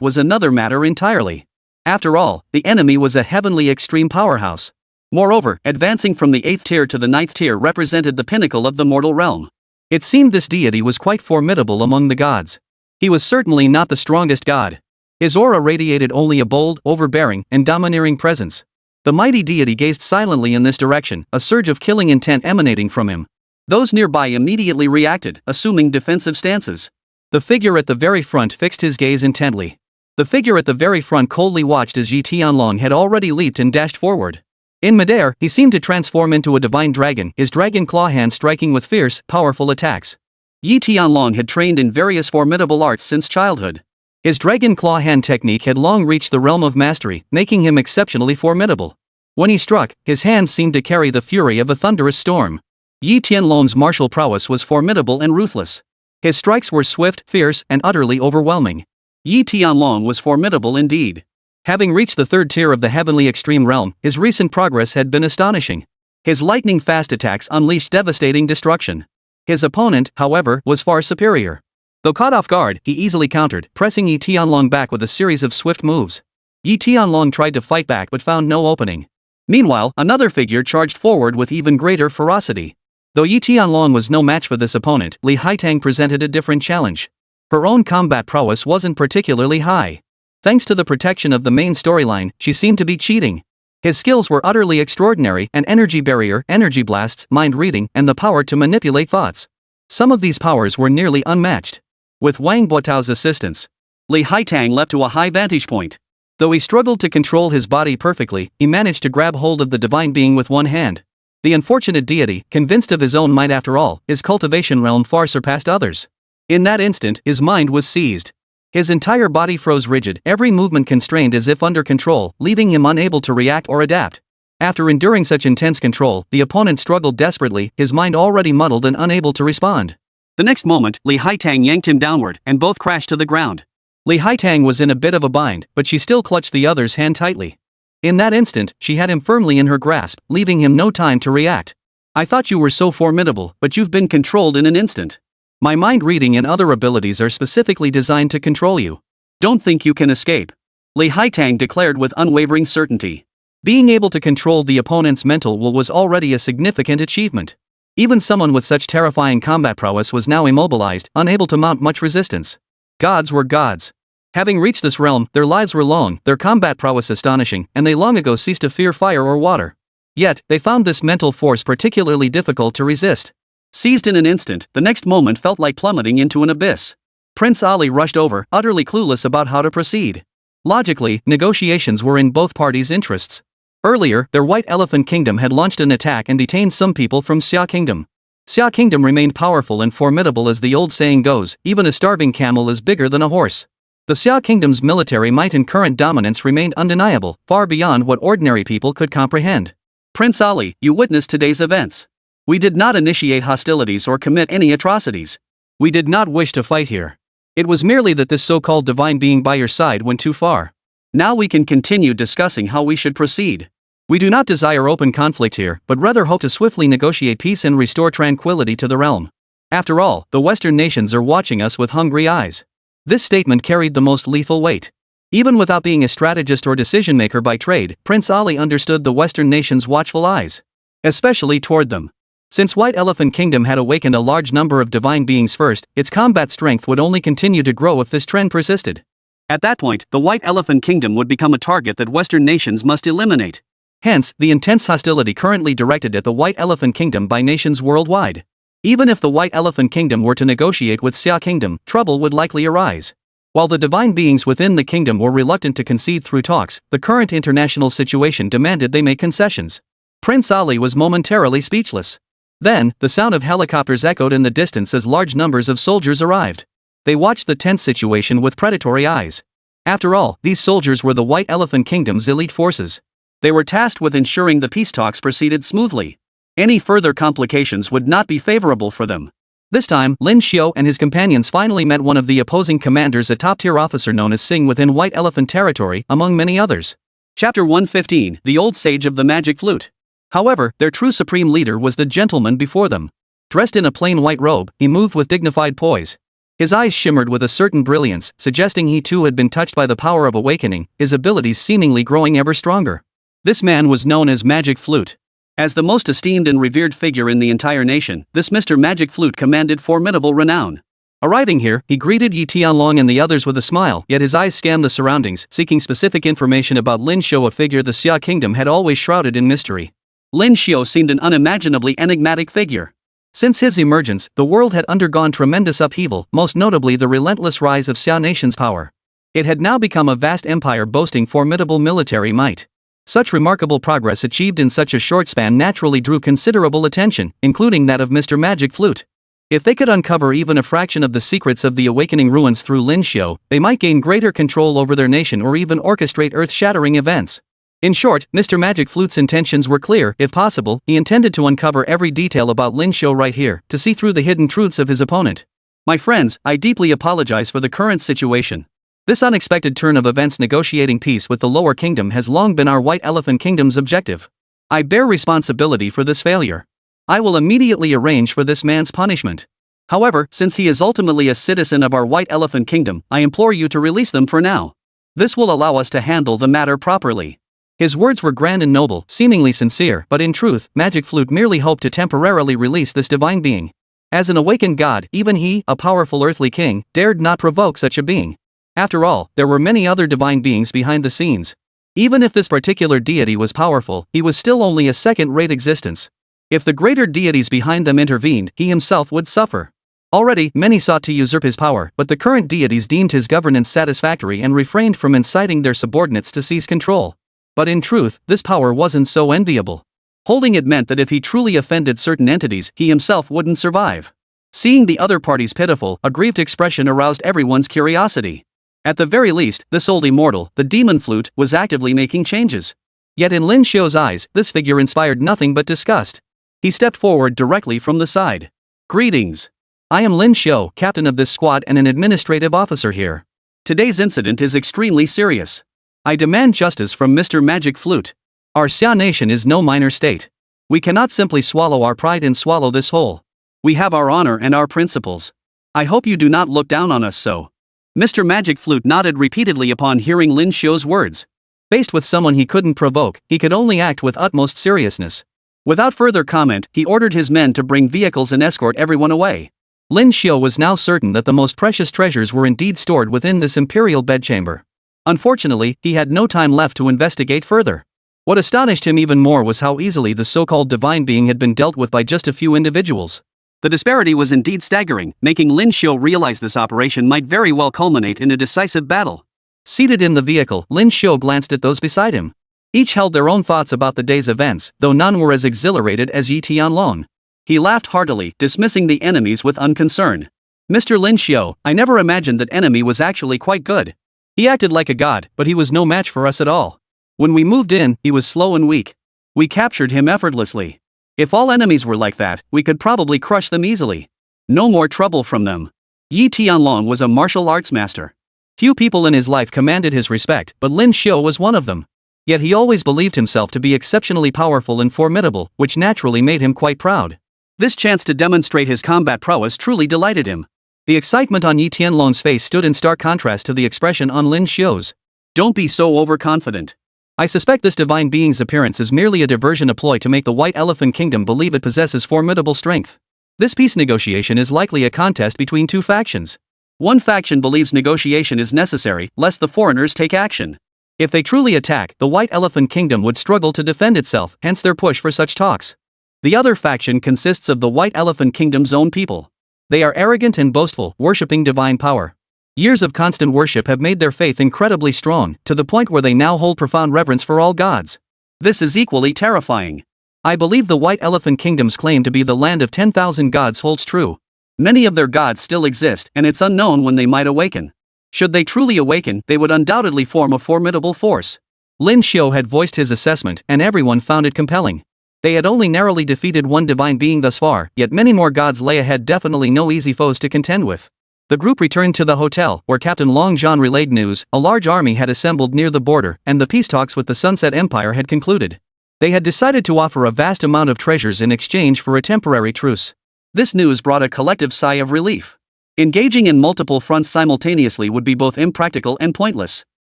was another matter entirely. After all, the enemy was a heavenly extreme powerhouse. Moreover, advancing from the 8th tier to the 9th tier represented the pinnacle of the mortal realm. It seemed this deity was quite formidable among the gods. He was certainly not the strongest god. His aura radiated only a bold, overbearing, and domineering presence. The mighty deity gazed silently in this direction, a surge of killing intent emanating from him. Those nearby immediately reacted, assuming defensive stances. The figure at the very front fixed his gaze intently. The figure at the very front coldly watched as Yi Tianlong had already leaped and dashed forward. In midair, he seemed to transform into a divine dragon, his dragon claw hand striking with fierce, powerful attacks. Yi Tianlong had trained in various formidable arts since childhood. His dragon claw hand technique had long reached the realm of mastery, making him exceptionally formidable. When he struck, his hands seemed to carry the fury of a thunderous storm. Yi Tianlong's martial prowess was formidable and ruthless. His strikes were swift, fierce, and utterly overwhelming. Yi Tianlong was formidable indeed. Having reached the 3rd tier of the heavenly extreme realm, his recent progress had been astonishing. His lightning-fast attacks unleashed devastating destruction. His opponent, however, was far superior. Though caught off guard, he easily countered, pressing Yi Tianlong back with a series of swift moves. Yi Tianlong tried to fight back but found no opening. Meanwhile, another figure charged forward with even greater ferocity. Though Yi Tianlong was no match for this opponent, Li Haitang presented a different challenge. Her own combat prowess wasn't particularly high. Thanks to the protection of the main storyline, she seemed to be cheating. His skills were utterly extraordinary: an energy barrier, energy blasts, mind reading, and the power to manipulate thoughts. Some of these powers were nearly unmatched. With Wang Botao's assistance, Li Haitang leapt to a high vantage point. Though he struggled to control his body perfectly, he managed to grab hold of the divine being with one hand. The unfortunate deity, convinced of his own might after all, his cultivation realm far surpassed others. In that instant, his mind was seized. His entire body froze rigid, every movement constrained as if under control, leaving him unable to react or adapt. After enduring such intense control, the opponent struggled desperately, his mind already muddled and unable to respond. The next moment, Li Haitang yanked him downward, and both crashed to the ground. Li Haitang was in a bit of a bind, but she still clutched the other's hand tightly. In that instant, she had him firmly in her grasp, leaving him no time to react. "I thought you were so formidable, but you've been controlled in an instant. My mind reading and other abilities are specifically designed to control you. Don't think you can escape," Li Haitang declared with unwavering certainty. Being able to control the opponent's mental will was already a significant achievement. Even someone with such terrifying combat prowess was now immobilized, unable to mount much resistance. Gods were gods. Having reached this realm, their lives were long, their combat prowess astonishing, and they long ago ceased to fear fire or water. Yet, they found this mental force particularly difficult to resist. Seized in an instant, the next moment felt like plummeting into an abyss. Prince Ali rushed over, utterly clueless about how to proceed. Logically, negotiations were in both parties' interests. Earlier, their White Elephant Kingdom had launched an attack and detained some people from Xia Kingdom. Xia Kingdom remained powerful and formidable. As the old saying goes, even a starving camel is bigger than a horse. The Xia Kingdom's military might and current dominance remained undeniable, far beyond what ordinary people could comprehend. "Prince Ali, you witnessed today's events. We did not initiate hostilities or commit any atrocities. We did not wish to fight here. It was merely that this so-called divine being by your side went too far. Now we can continue discussing how we should proceed. We do not desire open conflict here, but rather hope to swiftly negotiate peace and restore tranquility to the realm. After all, the Western nations are watching us with hungry eyes." This statement carried the most lethal weight. Even without being a strategist or decision-maker by trade, Prince Ali understood the Western nations' watchful eyes. Especially toward them. Since White Elephant Kingdom had awakened a large number of divine beings first, its combat strength would only continue to grow if this trend persisted. At that point, the White Elephant Kingdom would become a target that Western nations must eliminate. Hence, the intense hostility currently directed at the White Elephant Kingdom by nations worldwide. Even if the White Elephant Kingdom were to negotiate with Xia Kingdom, trouble would likely arise. While the divine beings within the kingdom were reluctant to concede through talks, the current international situation demanded they make concessions. Prince Ali was momentarily speechless. Then, the sound of helicopters echoed in the distance as large numbers of soldiers arrived. They watched the tense situation with predatory eyes. After all, these soldiers were the White Elephant Kingdom's elite forces. They were tasked with ensuring the peace talks proceeded smoothly. Any further complications would not be favorable for them. This time, Lin Xiu and his companions finally met one of the opposing commanders, a top-tier officer known as Sing within White Elephant territory, among many others. Chapter 115, The Old Sage of the Magic Flute. However, their true supreme leader was the gentleman before them. Dressed in a plain white robe, he moved with dignified poise. His eyes shimmered with a certain brilliance, suggesting he too had been touched by the power of awakening, his abilities seemingly growing ever stronger. This man was known as Magic Flute. As the most esteemed and revered figure in the entire nation, this Mr. Magic Flute commanded formidable renown. Arriving here, he greeted Yi Tianlong and the others with a smile, yet his eyes scanned the surroundings, seeking specific information about Lin Xiu, a figure the Xia Kingdom had always shrouded in mystery. Lin Xiu seemed an unimaginably enigmatic figure. Since his emergence, the world had undergone tremendous upheaval, most notably the relentless rise of Xia Nation's power. It had now become a vast empire boasting formidable military might. Such remarkable progress achieved in such a short span naturally drew considerable attention, including that of Mr. Magic Flute. If they could uncover even a fraction of the secrets of the awakening ruins through Lin Xiu, they might gain greater control over their nation or even orchestrate earth-shattering events. In short, Mr. Magic Flute's intentions were clear. If possible, he intended to uncover every detail about Lin Xiu right here, to see through the hidden truths of his opponent. My friends, I deeply apologize for the current situation. This unexpected turn of events. Negotiating peace with the lower kingdom has long been our White Elephant Kingdom's objective. I bear responsibility for this failure. I will immediately arrange for this man's punishment. However, since he is ultimately a citizen of our White Elephant Kingdom, I implore you to release them for now. This will allow us to handle the matter properly. His words were grand and noble, seemingly sincere, but in truth, Magic Flute merely hoped to temporarily release this divine being. As an awakened god, even he, a powerful earthly king, dared not provoke such a being. After all, there were many other divine beings behind the scenes. Even if this particular deity was powerful, he was still only a second-rate existence. If the greater deities behind them intervened, he himself would suffer. Already, many sought to usurp his power, but the current deities deemed his governance satisfactory and refrained from inciting their subordinates to seize control. But in truth, this power wasn't so enviable. Holding it meant that if he truly offended certain entities, he himself wouldn't survive. Seeing the other party's pitiful, aggrieved expression aroused everyone's curiosity. At the very least, this old immortal, the demon flute, was actively making changes. Yet in Lin Xiu's eyes, this figure inspired nothing but disgust. He stepped forward directly from the side. "Greetings. I am Lin Xiu, captain of this squad and an administrative officer here. Today's incident is extremely serious. I demand justice from Mr. Magic Flute. Our Xia nation is no minor state. We cannot simply swallow our pride and swallow this whole. We have our honor and our principles. I hope you do not look down on us so." Mr. Magic Flute nodded repeatedly upon hearing Lin Xiu's words. Faced with someone he couldn't provoke, he could only act with utmost seriousness. Without further comment, he ordered his men to bring vehicles and escort everyone away. Lin Xiu was now certain that the most precious treasures were indeed stored within this imperial bedchamber. Unfortunately, he had no time left to investigate further. What astonished him even more was how easily the so-called divine being had been dealt with by just a few individuals. The disparity was indeed staggering, making Lin Xiu realize this operation might very well culminate in a decisive battle. Seated in the vehicle, Lin Xiu glanced at those beside him. Each held their own thoughts about the day's events, though none were as exhilarated as Yi Tianlong. He laughed heartily, dismissing the enemies with unconcern. "Mr. Lin Xiu, I never imagined that enemy was actually quite good. He acted like a god, but he was no match for us at all. When we moved in, he was slow and weak. We captured him effortlessly. If all enemies were like that, we could probably crush them easily. No more trouble from them." Yi Tianlong was a martial arts master. Few people in his life commanded his respect, but Lin Xiu was one of them. Yet he always believed himself to be exceptionally powerful and formidable, which naturally made him quite proud. This chance to demonstrate his combat prowess truly delighted him. The excitement on Yi Tianlong's face stood in stark contrast to the expression on Lin Xiu's. "Don't be so overconfident. I suspect this divine being's appearance is merely a diversion, a ploy to make the White Elephant Kingdom believe it possesses formidable strength. This peace negotiation is likely a contest between two factions. One faction believes negotiation is necessary, lest the foreigners take action. If they truly attack, the White Elephant Kingdom would struggle to defend itself, hence their push for such talks. The other faction consists of the White Elephant Kingdom's own people. They are arrogant and boastful, worshipping divine power. Years of constant worship have made their faith incredibly strong, to the point where they now hold profound reverence for all gods. This is equally terrifying. I believe the White Elephant Kingdom's claim to be the land of 10,000 gods holds true. Many of their gods still exist, and it's unknown when they might awaken. Should they truly awaken, they would undoubtedly form a formidable force." Lin Xiu had voiced his assessment, and everyone found it compelling. They had only narrowly defeated one divine being thus far, yet many more gods lay ahead, definitely no easy foes to contend with. The group returned to the hotel, where Captain Long Zhan relayed news. A large army had assembled near the border, and the peace talks with the Sunset Empire had concluded. They had decided to offer a vast amount of treasures in exchange for a temporary truce. This news brought a collective sigh of relief. Engaging in multiple fronts simultaneously would be both impractical and pointless.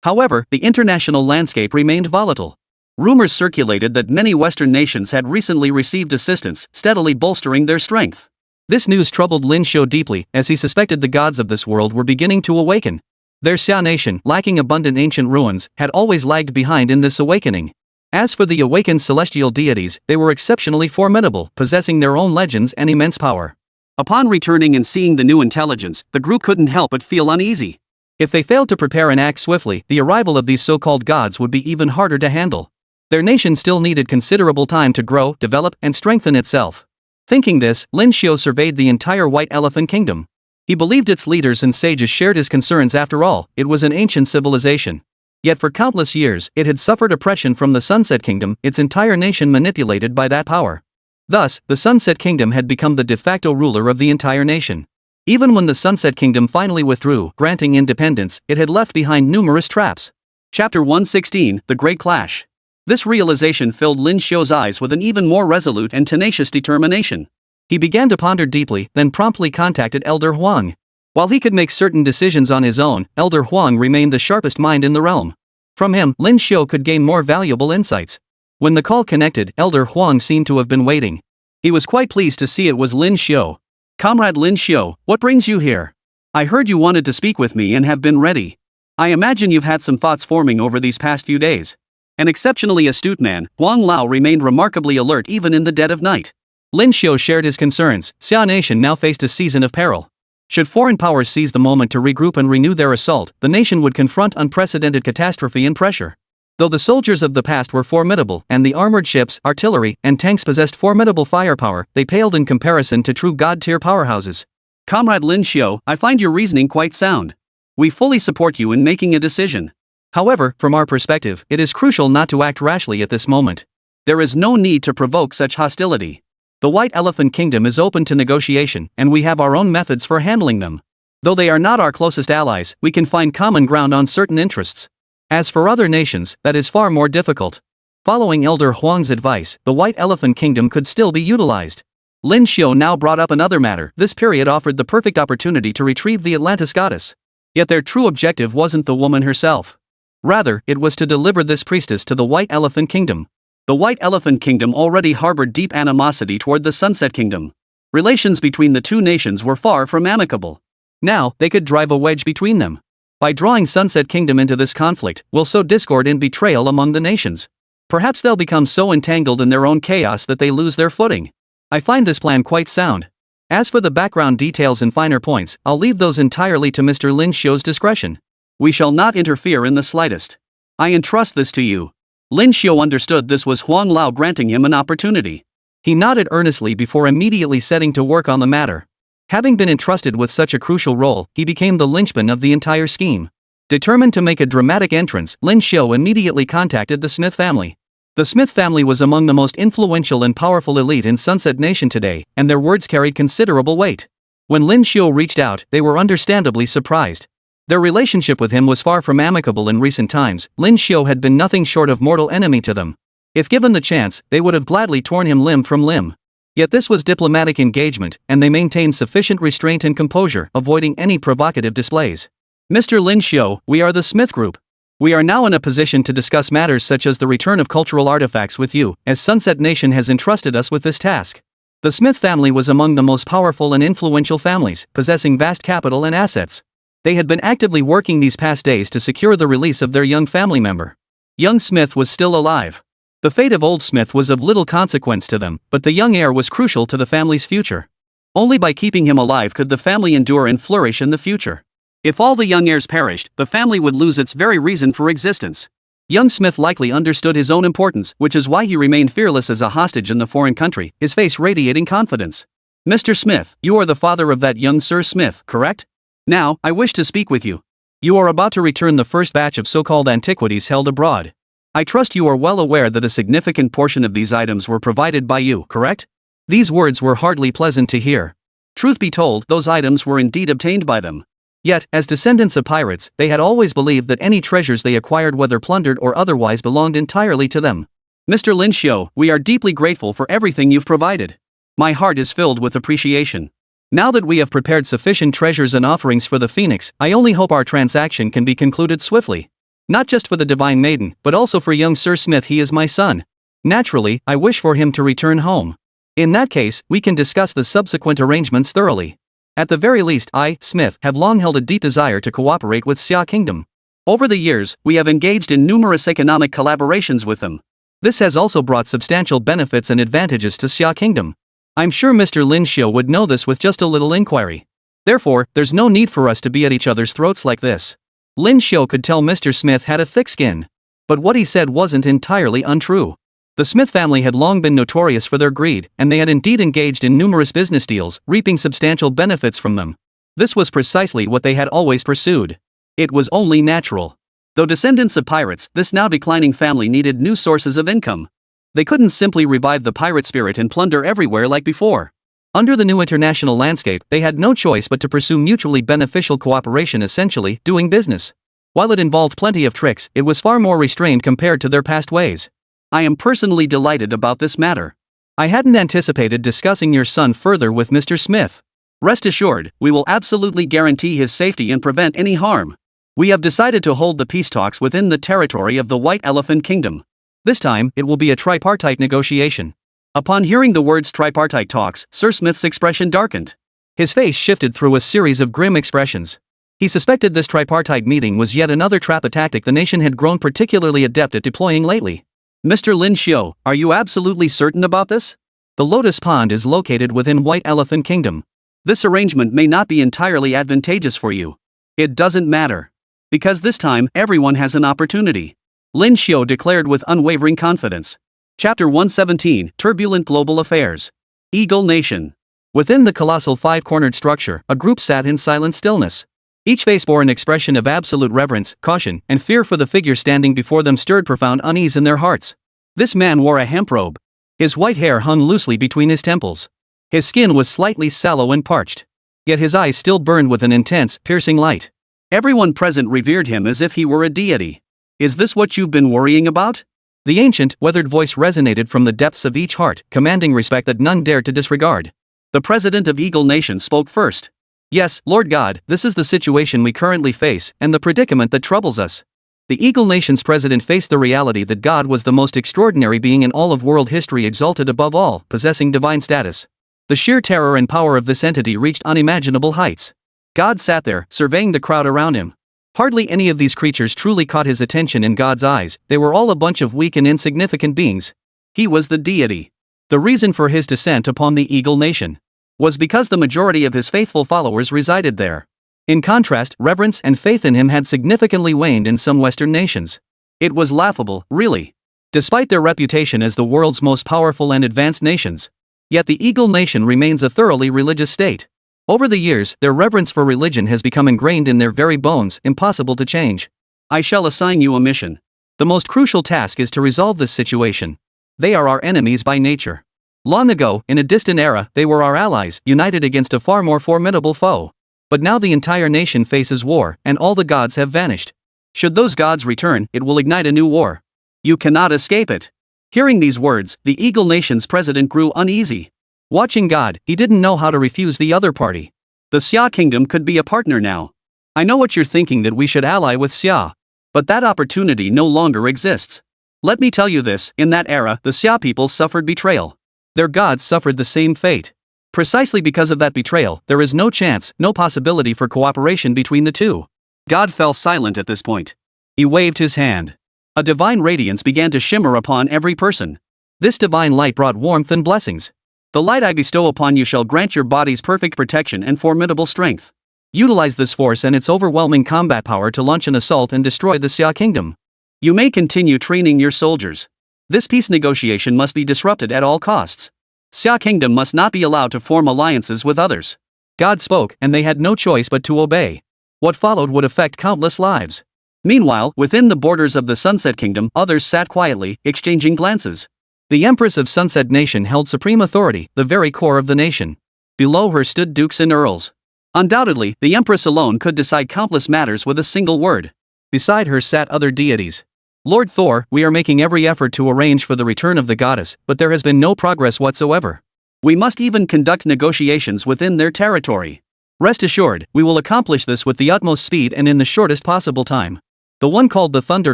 However, the international landscape remained volatile. Rumors circulated that many Western nations had recently received assistance, steadily bolstering their strength. This news troubled Lin Xiu deeply, as he suspected the gods of this world were beginning to awaken. Their Xia nation, lacking abundant ancient ruins, had always lagged behind in this awakening. As for the awakened celestial deities, they were exceptionally formidable, possessing their own legends and immense power. Upon returning and seeing the new intelligence, the group couldn't help but feel uneasy. If they failed to prepare and act swiftly, the arrival of these so-called gods would be even harder to handle. Their nation still needed considerable time to grow, develop, and strengthen itself. Thinking this, Lin Xiu surveyed the entire White Elephant Kingdom. He believed its leaders and sages shared his concerns. After all, it was an ancient civilization. Yet for countless years, it had suffered oppression from the Sunset Kingdom, its entire nation manipulated by that power. Thus, the Sunset Kingdom had become the de facto ruler of the entire nation. Even when the Sunset Kingdom finally withdrew, granting independence, it had left behind numerous traps. Chapter 116, The Great Clash. This realization filled Lin Xiu's eyes with an even more resolute and tenacious determination. He began to ponder deeply, then promptly contacted Elder Huang. While he could make certain decisions on his own, Elder Huang remained the sharpest mind in the realm. From him, Lin Xiu could gain more valuable insights. When the call connected, Elder Huang seemed to have been waiting. He was quite pleased to see it was Lin Xiu. "Comrade Lin Xiu, what brings you here? I heard you wanted to speak with me and have been ready. I imagine you've had some thoughts forming over these past few days." An exceptionally astute man, Huang Lao remained remarkably alert even in the dead of night. Lin Xiu shared his concerns. Xia Nation now faced a season of peril. Should foreign powers seize the moment to regroup and renew their assault, the nation would confront unprecedented catastrophe and pressure. Though the soldiers of the past were formidable, and the armored ships, artillery, and tanks possessed formidable firepower, they paled in comparison to true god-tier powerhouses. "Comrade Lin Xiu, I find your reasoning quite sound. We fully support you in making a decision. However, from our perspective, it is crucial not to act rashly at this moment. There is no need to provoke such hostility. The White Elephant Kingdom is open to negotiation, and we have our own methods for handling them. Though they are not our closest allies, we can find common ground on certain interests. As for other nations, that is far more difficult." Following Elder Huang's advice, the White Elephant Kingdom could still be utilized. Lin Xiu now brought up another matter. This period offered the perfect opportunity to retrieve the Atlantis goddess. Yet their true objective wasn't the woman herself. Rather, it was to deliver this priestess to the White Elephant Kingdom. The White Elephant Kingdom already harbored deep animosity toward the Sunset Kingdom. Relations between the two nations were far from amicable. Now, they could drive a wedge between them. By drawing Sunset Kingdom into this conflict, will sow discord and betrayal among the nations. Perhaps they'll become so entangled in their own chaos that they lose their footing. I find this plan quite sound. As for the background details and finer points, I'll leave those entirely to Mr. Lin Xiu's discretion. We shall not interfere in the slightest. I entrust this to you." Lin Xiu understood this was Huang Lao granting him an opportunity. He nodded earnestly before immediately setting to work on the matter. Having been entrusted with such a crucial role, he became the linchpin of the entire scheme. Determined to make a dramatic entrance, Lin Xiu immediately contacted the Smith family. The Smith family was among the most influential and powerful elite in Sunset Nation today, and their words carried considerable weight. When Lin Xiu reached out, they were understandably surprised. Their relationship with him was far from amicable in recent times. Lin Xiu had been nothing short of mortal enemy to them. If given the chance, they would have gladly torn him limb from limb. Yet this was diplomatic engagement, and they maintained sufficient restraint and composure, avoiding any provocative displays. "Mr. Lin Xiu, we are the Smith Group. We are now in a position to discuss matters such as the return of cultural artifacts with you, as Sunset Nation has entrusted us with this task." The Smith family was among the most powerful and influential families, possessing vast capital and assets. They had been actively working these past days to secure the release of their young family member. Young Smith was still alive. The fate of old Smith was of little consequence to them, but the young heir was crucial to the family's future. Only by keeping him alive could the family endure and flourish in the future. If all the young heirs perished, the family would lose its very reason for existence. Young Smith likely understood his own importance, which is why he remained fearless as a hostage in the foreign country, his face radiating confidence. "Mr. Smith, you are the father of that young Sir Smith, correct? Now, I wish to speak with you. You are about to return the first batch of so-called antiquities held abroad. I trust you are well aware that a significant portion of these items were provided by you, correct?" These words were hardly pleasant to hear. Truth be told, those items were indeed obtained by them. Yet, as descendants of pirates, they had always believed that any treasures they acquired, whether plundered or otherwise, belonged entirely to them. "Mr. Lin Xiu, we are deeply grateful for everything you've provided. My heart is filled with appreciation. Now that we have prepared sufficient treasures and offerings for the Phoenix, I only hope our transaction can be concluded swiftly. Not just for the Divine Maiden, but also for young Sir Smith. He is my son. Naturally, I wish for him to return home. In that case, we can discuss the subsequent arrangements thoroughly. At the very least, I, Smith, have long held a deep desire to cooperate with Xia Kingdom. Over the years, we have engaged in numerous economic collaborations with them. This has also brought substantial benefits and advantages to Xia Kingdom. I'm sure Mr. Lin Xiu would know this with just a little inquiry. Therefore, there's no need for us to be at each other's throats like this." Lin Xiu could tell Mr. Smith had a thick skin. But what he said wasn't entirely untrue. The Smith family had long been notorious for their greed, and they had indeed engaged in numerous business deals, reaping substantial benefits from them. This was precisely what they had always pursued. It was only natural. Though descendants of pirates, this now declining family needed new sources of income. They couldn't simply revive the pirate spirit and plunder everywhere like before. Under the new international landscape, they had no choice but to pursue mutually beneficial cooperation, essentially doing business. While it involved plenty of tricks, it was far more restrained compared to their past ways. I am personally delighted about this matter. I hadn't anticipated discussing your son further with Mr. Smith. Rest assured, we will absolutely guarantee his safety and prevent any harm. We have decided to hold the peace talks within the territory of the White Elephant Kingdom. This time, it will be a tripartite negotiation. Upon hearing the words tripartite talks, Sir Smith's expression darkened. His face shifted through a series of grim expressions. He suspected this tripartite meeting was yet another trap tactic the nation had grown particularly adept at deploying lately. Mr. Lin Xiu, are you absolutely certain about this? The Lotus Pond is located within White Elephant Kingdom. This arrangement may not be entirely advantageous for you. It doesn't matter. Because this time, everyone has an opportunity. Lin Xiu declared with unwavering confidence. Chapter 117, Turbulent Global Affairs. Eagle Nation. Within the colossal five-cornered structure, a group sat in silent stillness. Each face bore an expression of absolute reverence, caution, and fear, for the figure standing before them stirred profound unease in their hearts. This man wore a hemp robe. His white hair hung loosely between his temples. His skin was slightly sallow and parched. Yet his eyes still burned with an intense, piercing light. Everyone present revered him as if he were a deity. Is this what you've been worrying about? The ancient, weathered voice resonated from the depths of each heart, commanding respect that none dared to disregard. The president of Eagle Nation spoke first. Yes, Lord God, this is the situation we currently face, and the predicament that troubles us. The Eagle Nation's president faced the reality that God was the most extraordinary being in all of world history, exalted above all, possessing divine status. The sheer terror and power of this entity reached unimaginable heights. God sat there, surveying the crowd around him. Hardly any of these creatures truly caught his attention in God's eyes. They were all a bunch of weak and insignificant beings. He was the deity. The reason for his descent upon the Eagle Nation was because the majority of his faithful followers resided there. In contrast, reverence and faith in him had significantly waned in some Western nations. It was laughable, really. Despite their reputation as the world's most powerful and advanced nations, yet the Eagle Nation remains a thoroughly religious state. Over the years, their reverence for religion has become ingrained in their very bones, impossible to change. I shall assign you a mission. The most crucial task is to resolve this situation. They are our enemies by nature. Long ago, in a distant era, they were our allies, united against a far more formidable foe. But now the entire nation faces war, and all the gods have vanished. Should those gods return, it will ignite a new war. You cannot escape it. Hearing these words, the Eagle Nation's president grew uneasy. Watching God, he didn't know how to refuse the other party. The Xia Kingdom could be a partner now. I know what you're thinking, that we should ally with Xia. But that opportunity no longer exists. Let me tell you this, in that era, the Xia people suffered betrayal. Their gods suffered the same fate. Precisely because of that betrayal, there is no chance, no possibility for cooperation between the two. God fell silent at this point. He waved his hand. A divine radiance began to shimmer upon every person. This divine light brought warmth and blessings. The light I bestow upon you shall grant your bodies perfect protection and formidable strength. Utilize this force and its overwhelming combat power to launch an assault and destroy the Xia Kingdom. You may continue training your soldiers. This peace negotiation must be disrupted at all costs. Xia Kingdom must not be allowed to form alliances with others. God spoke, and they had no choice but to obey. What followed would affect countless lives. Meanwhile, within the borders of the Sunset Kingdom, others sat quietly, exchanging glances. The Empress of Sunset Nation held supreme authority, the very core of the nation. Below her stood dukes and earls. Undoubtedly, the Empress alone could decide countless matters with a single word. Beside her sat other deities. Lord Thor, we are making every effort to arrange for the return of the goddess, but there has been no progress whatsoever. We must even conduct negotiations within their territory. Rest assured, we will accomplish this with the utmost speed and in the shortest possible time. The one called the Thunder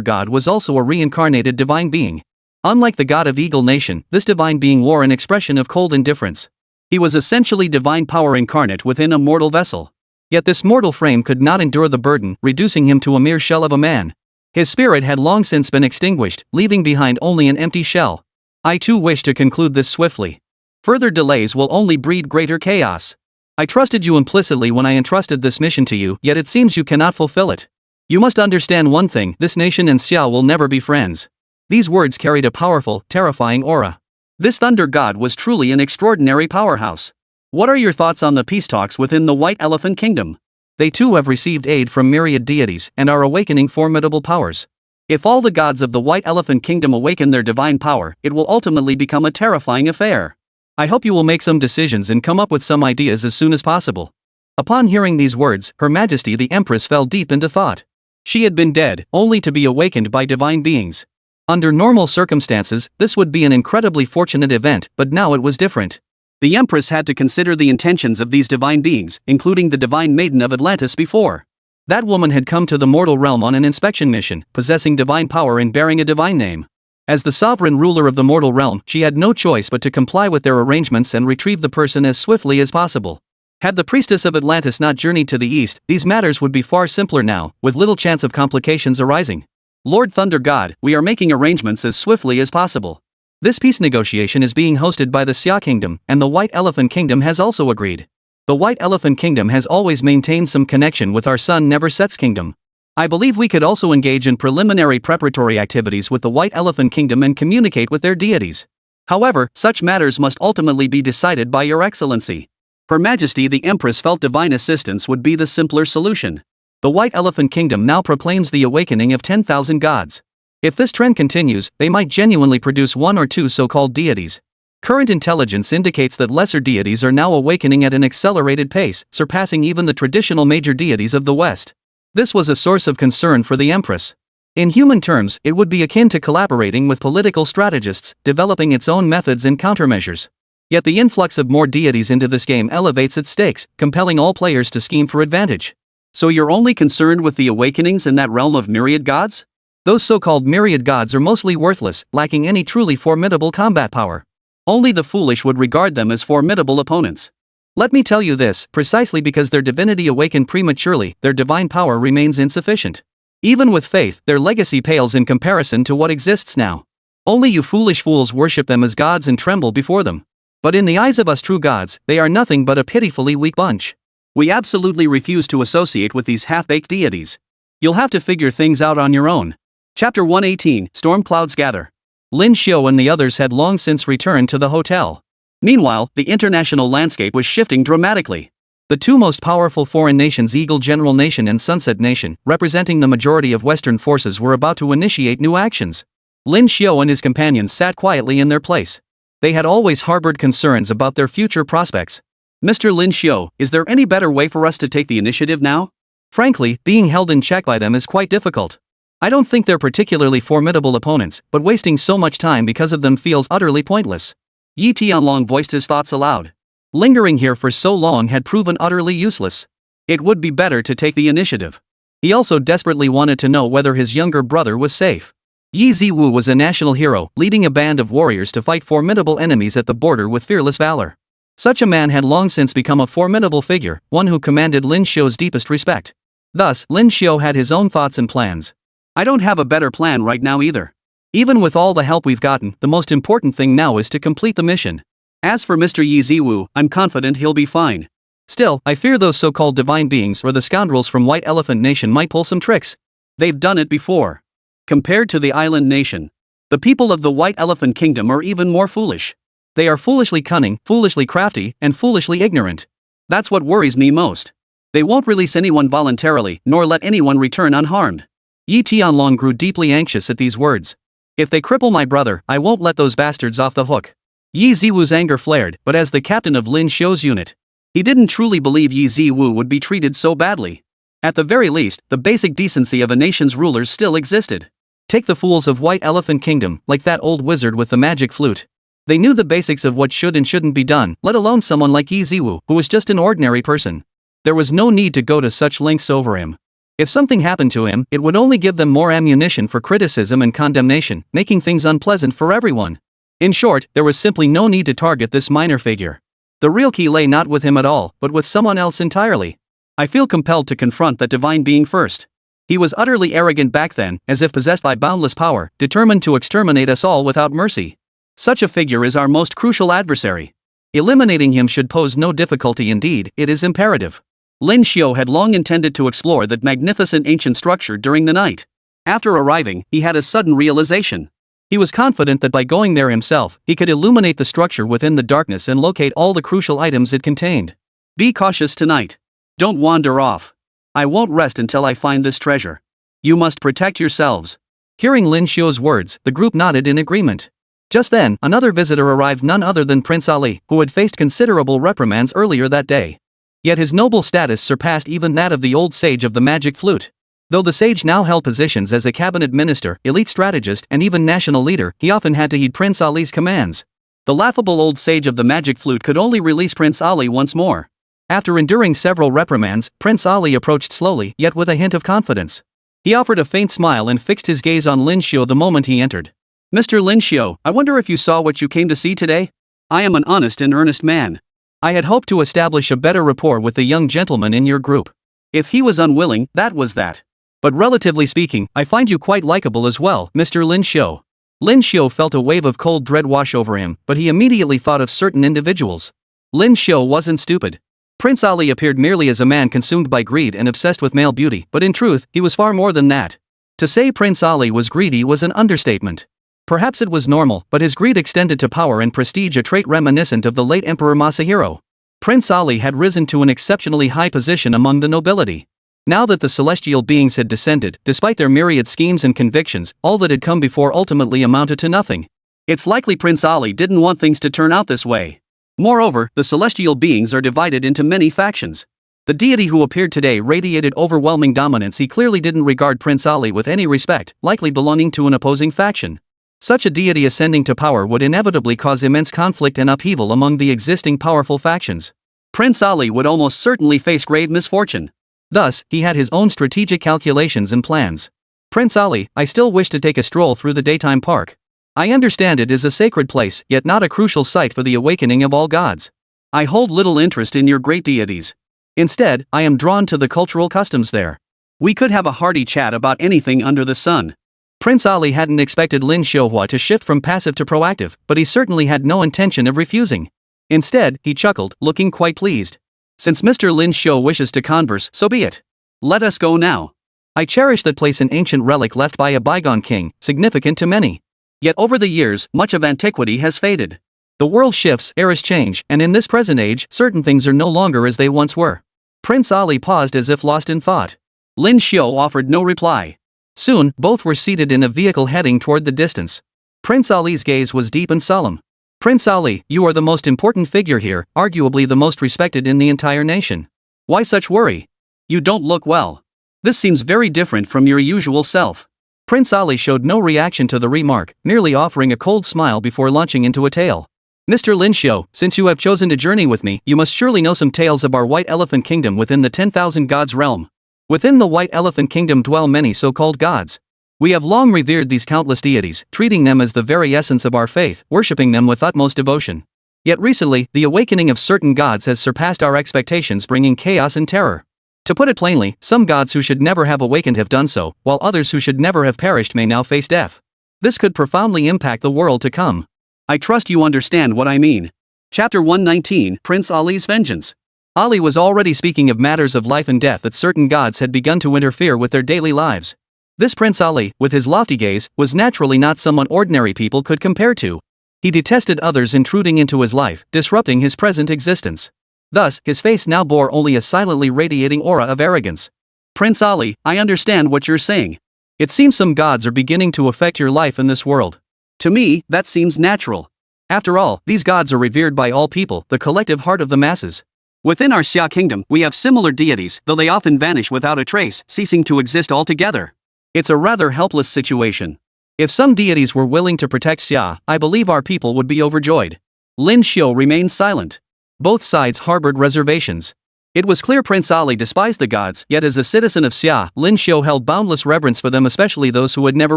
God was also a reincarnated divine being. Unlike the god of Eagle Nation, this divine being wore an expression of cold indifference. He was essentially divine power incarnate within a mortal vessel. Yet this mortal frame could not endure the burden, reducing him to a mere shell of a man. His spirit had long since been extinguished, leaving behind only an empty shell. I too wish to conclude this swiftly. Further delays will only breed greater chaos. I trusted you implicitly when I entrusted this mission to you, yet it seems you cannot fulfill it. You must understand one thing, this nation and Xia will never be friends. These words carried a powerful, terrifying aura. This Thunder God was truly an extraordinary powerhouse. What are your thoughts on the peace talks within the White Elephant Kingdom? They too have received aid from myriad deities and are awakening formidable powers. If all the gods of the White Elephant Kingdom awaken their divine power, it will ultimately become a terrifying affair. I hope you will make some decisions and come up with some ideas as soon as possible. Upon hearing these words, Her Majesty the Empress fell deep into thought. She had been dead, only to be awakened by divine beings. Under normal circumstances, this would be an incredibly fortunate event, but now it was different. The Empress had to consider the intentions of these divine beings, including the Divine Maiden of Atlantis before. That woman had come to the mortal realm on an inspection mission, possessing divine power and bearing a divine name. As the sovereign ruler of the mortal realm, she had no choice but to comply with their arrangements and retrieve the person as swiftly as possible. Had the priestess of Atlantis not journeyed to the east, these matters would be far simpler now, with little chance of complications arising. Lord Thunder God, we are making arrangements as swiftly as possible. This peace negotiation is being hosted by the Xia Kingdom, and the White Elephant Kingdom has also agreed. The White Elephant Kingdom has always maintained some connection with our son Neverset's kingdom. I believe we could also engage in preliminary preparatory activities with the White Elephant Kingdom and communicate with their deities. However, such matters must ultimately be decided by Your Excellency. Her Majesty the Empress felt divine assistance would be the simpler solution. The White Elephant Kingdom now proclaims the awakening of 10,000 gods. If this trend continues, they might genuinely produce one or two so-called deities. Current intelligence indicates that lesser deities are now awakening at an accelerated pace, surpassing even the traditional major deities of the West. This was a source of concern for the Empress. In human terms, it would be akin to collaborating with political strategists, developing its own methods and countermeasures. Yet the influx of more deities into this game elevates its stakes, compelling all players to scheme for advantage. So you're only concerned with the awakenings in that realm of myriad gods? Those so-called myriad gods are mostly worthless, lacking any truly formidable combat power. Only the foolish would regard them as formidable opponents. Let me tell you this, precisely because their divinity awakened prematurely, their divine power remains insufficient. Even with faith, their legacy pales in comparison to what exists now. Only you foolish fools worship them as gods and tremble before them. But in the eyes of us true gods, they are nothing but a pitifully weak bunch. We absolutely refuse to associate with these half-baked deities. You'll have to figure things out on your own. Chapter 118, Storm Clouds Gather. Lin Xiu and the others had long since returned to the hotel. Meanwhile, the international landscape was shifting dramatically. The two most powerful foreign nations, Eagle General Nation and Sunset Nation, representing the majority of Western forces, were about to initiate new actions. Lin Xiu and his companions sat quietly in their place. They had always harbored concerns about their future prospects. Mr. Lin Xiu, is there any better way for us to take the initiative now? Frankly, being held in check by them is quite difficult. I don't think they're particularly formidable opponents, but wasting so much time because of them feels utterly pointless. Yi Tianlong voiced his thoughts aloud. Lingering here for so long had proven utterly useless. It would be better to take the initiative. He also desperately wanted to know whether his younger brother was safe. Yi Ziwu was a national hero, leading a band of warriors to fight formidable enemies at the border with fearless valor. Such a man had long since become a formidable figure, one who commanded Lin Xiu's deepest respect. Thus, Lin Xiu had his own thoughts and plans. I don't have a better plan right now either. Even with all the help we've gotten, the most important thing now is to complete the mission. As for Mr. Yi Ziwu, I'm confident he'll be fine. Still, I fear those so-called divine beings or the scoundrels from White Elephant Nation might pull some tricks. They've done it before. Compared to the island nation, the people of the White Elephant Kingdom are even more foolish. They are foolishly cunning, foolishly crafty, and foolishly ignorant. That's what worries me most. They won't release anyone voluntarily, nor let anyone return unharmed. Yi Tianlong grew deeply anxious at these words. If they cripple my brother, I won't let those bastards off the hook. Yi Ziwu's anger flared, but as the captain of Lin Xiu's unit, he didn't truly believe Yi Ziwu would be treated so badly. At the very least, the basic decency of a nation's rulers still existed. Take the fools of White Elephant Kingdom, like that old wizard with the magic flute. They knew the basics of what should and shouldn't be done, let alone someone like Yi Ziwu, who was just an ordinary person. There was no need to go to such lengths over him. If something happened to him, it would only give them more ammunition for criticism and condemnation, making things unpleasant for everyone. In short, there was simply no need to target this minor figure. The real key lay not with him at all, but with someone else entirely. I feel compelled to confront that divine being first. He was utterly arrogant back then, as if possessed by boundless power, determined to exterminate us all without mercy. Such a figure is our most crucial adversary. Eliminating him should pose no difficulty, indeed, it is imperative. Lin Xiu had long intended to explore that magnificent ancient structure during the night. After arriving, he had a sudden realization. He was confident that by going there himself, he could illuminate the structure within the darkness and locate all the crucial items it contained. Be cautious tonight. Don't wander off. I won't rest until I find this treasure. You must protect yourselves. Hearing Lin Xiu's words, the group nodded in agreement. Just then, another visitor arrived, none other than Prince Ali, who had faced considerable reprimands earlier that day. Yet his noble status surpassed even that of the old sage of the magic flute. Though the sage now held positions as a cabinet minister, elite strategist, and even national leader, he often had to heed Prince Ali's commands. The laughable old sage of the magic flute could only release Prince Ali once more. After enduring several reprimands, Prince Ali approached slowly yet with a hint of confidence. He offered a faint smile and fixed his gaze on Lin Xiu the moment he entered. "Mr. Lin Xiu, I wonder if you saw what you came to see today? I am an honest and earnest man. I had hoped to establish a better rapport with the young gentleman in your group. If he was unwilling, that was that. But relatively speaking, I find you quite likable as well, Mr. Lin Xiu." Lin Xiu felt a wave of cold dread wash over him, but he immediately thought of certain individuals. Lin Xiu wasn't stupid. Prince Ali appeared merely as a man consumed by greed and obsessed with male beauty, but in truth, he was far more than that. To say Prince Ali was greedy was an understatement. Perhaps it was normal, but his greed extended to power and prestige, a trait reminiscent of the late Emperor Masahiro. Prince Ali had risen to an exceptionally high position among the nobility. Now that the celestial beings had descended, despite their myriad schemes and convictions, all that had come before ultimately amounted to nothing. It's likely Prince Ali didn't want things to turn out this way. Moreover, the celestial beings are divided into many factions. The deity who appeared today radiated overwhelming dominance. He clearly didn't regard Prince Ali with any respect, likely belonging to an opposing faction. Such a deity ascending to power would inevitably cause immense conflict and upheaval among the existing powerful factions. Prince Ali would almost certainly face grave misfortune. Thus, he had his own strategic calculations and plans. "Prince Ali, I still wish to take a stroll through the daytime park. I understand it is a sacred place, yet not a crucial site for the awakening of all gods. I hold little interest in your great deities. Instead, I am drawn to the cultural customs there. We could have a hearty chat about anything under the sun." Prince Ali hadn't expected Lin Xiuhua to shift from passive to proactive, but he certainly had no intention of refusing. Instead, he chuckled, looking quite pleased. "Since Mr. Lin Xiu wishes to converse, so be it. Let us go now. I cherish that place, an ancient relic left by a bygone king, significant to many. Yet over the years, much of antiquity has faded. The world shifts, eras change, and in this present age, certain things are no longer as they once were." Prince Ali paused as if lost in thought. Lin Xiu offered no reply. Soon, both were seated in a vehicle heading toward the distance. Prince Ali's gaze was deep and solemn. "Prince Ali, you are the most important figure here, arguably the most respected in the entire nation. Why such worry? You don't look well. This seems very different from your usual self." Prince Ali showed no reaction to the remark, merely offering a cold smile before launching into a tale. "Mr. Lin Xiu, since you have chosen to journey with me, you must surely know some tales of our White Elephant Kingdom within the 10,000 gods realm. Within the White Elephant Kingdom dwell many so-called gods. We have long revered these countless deities, treating them as the very essence of our faith, worshipping them with utmost devotion. Yet recently, the awakening of certain gods has surpassed our expectations, bringing chaos and terror. To put it plainly, some gods who should never have awakened have done so, while others who should never have perished may now face death. This could profoundly impact the world to come. I trust you understand what I mean." Chapter 119, Prince Ali's Vengeance. Ali was already speaking of matters of life and death, that certain gods had begun to interfere with their daily lives. This Prince Ali, with his lofty gaze, was naturally not someone ordinary people could compare to. He detested others intruding into his life, disrupting his present existence. Thus, his face now bore only a silently radiating aura of arrogance. "Prince Ali, I understand what you're saying. It seems some gods are beginning to affect your life in this world. To me, that seems natural. After all, these gods are revered by all people, the collective heart of the masses. Within our Xia Kingdom, we have similar deities, though they often vanish without a trace, ceasing to exist altogether. It's a rather helpless situation. If some deities were willing to protect Xia, I believe our people would be overjoyed." Lin Xiu remained silent. Both sides harbored reservations. It was clear Prince Ali despised the gods, yet as a citizen of Xia, Lin Xiu held boundless reverence for them, especially those who had never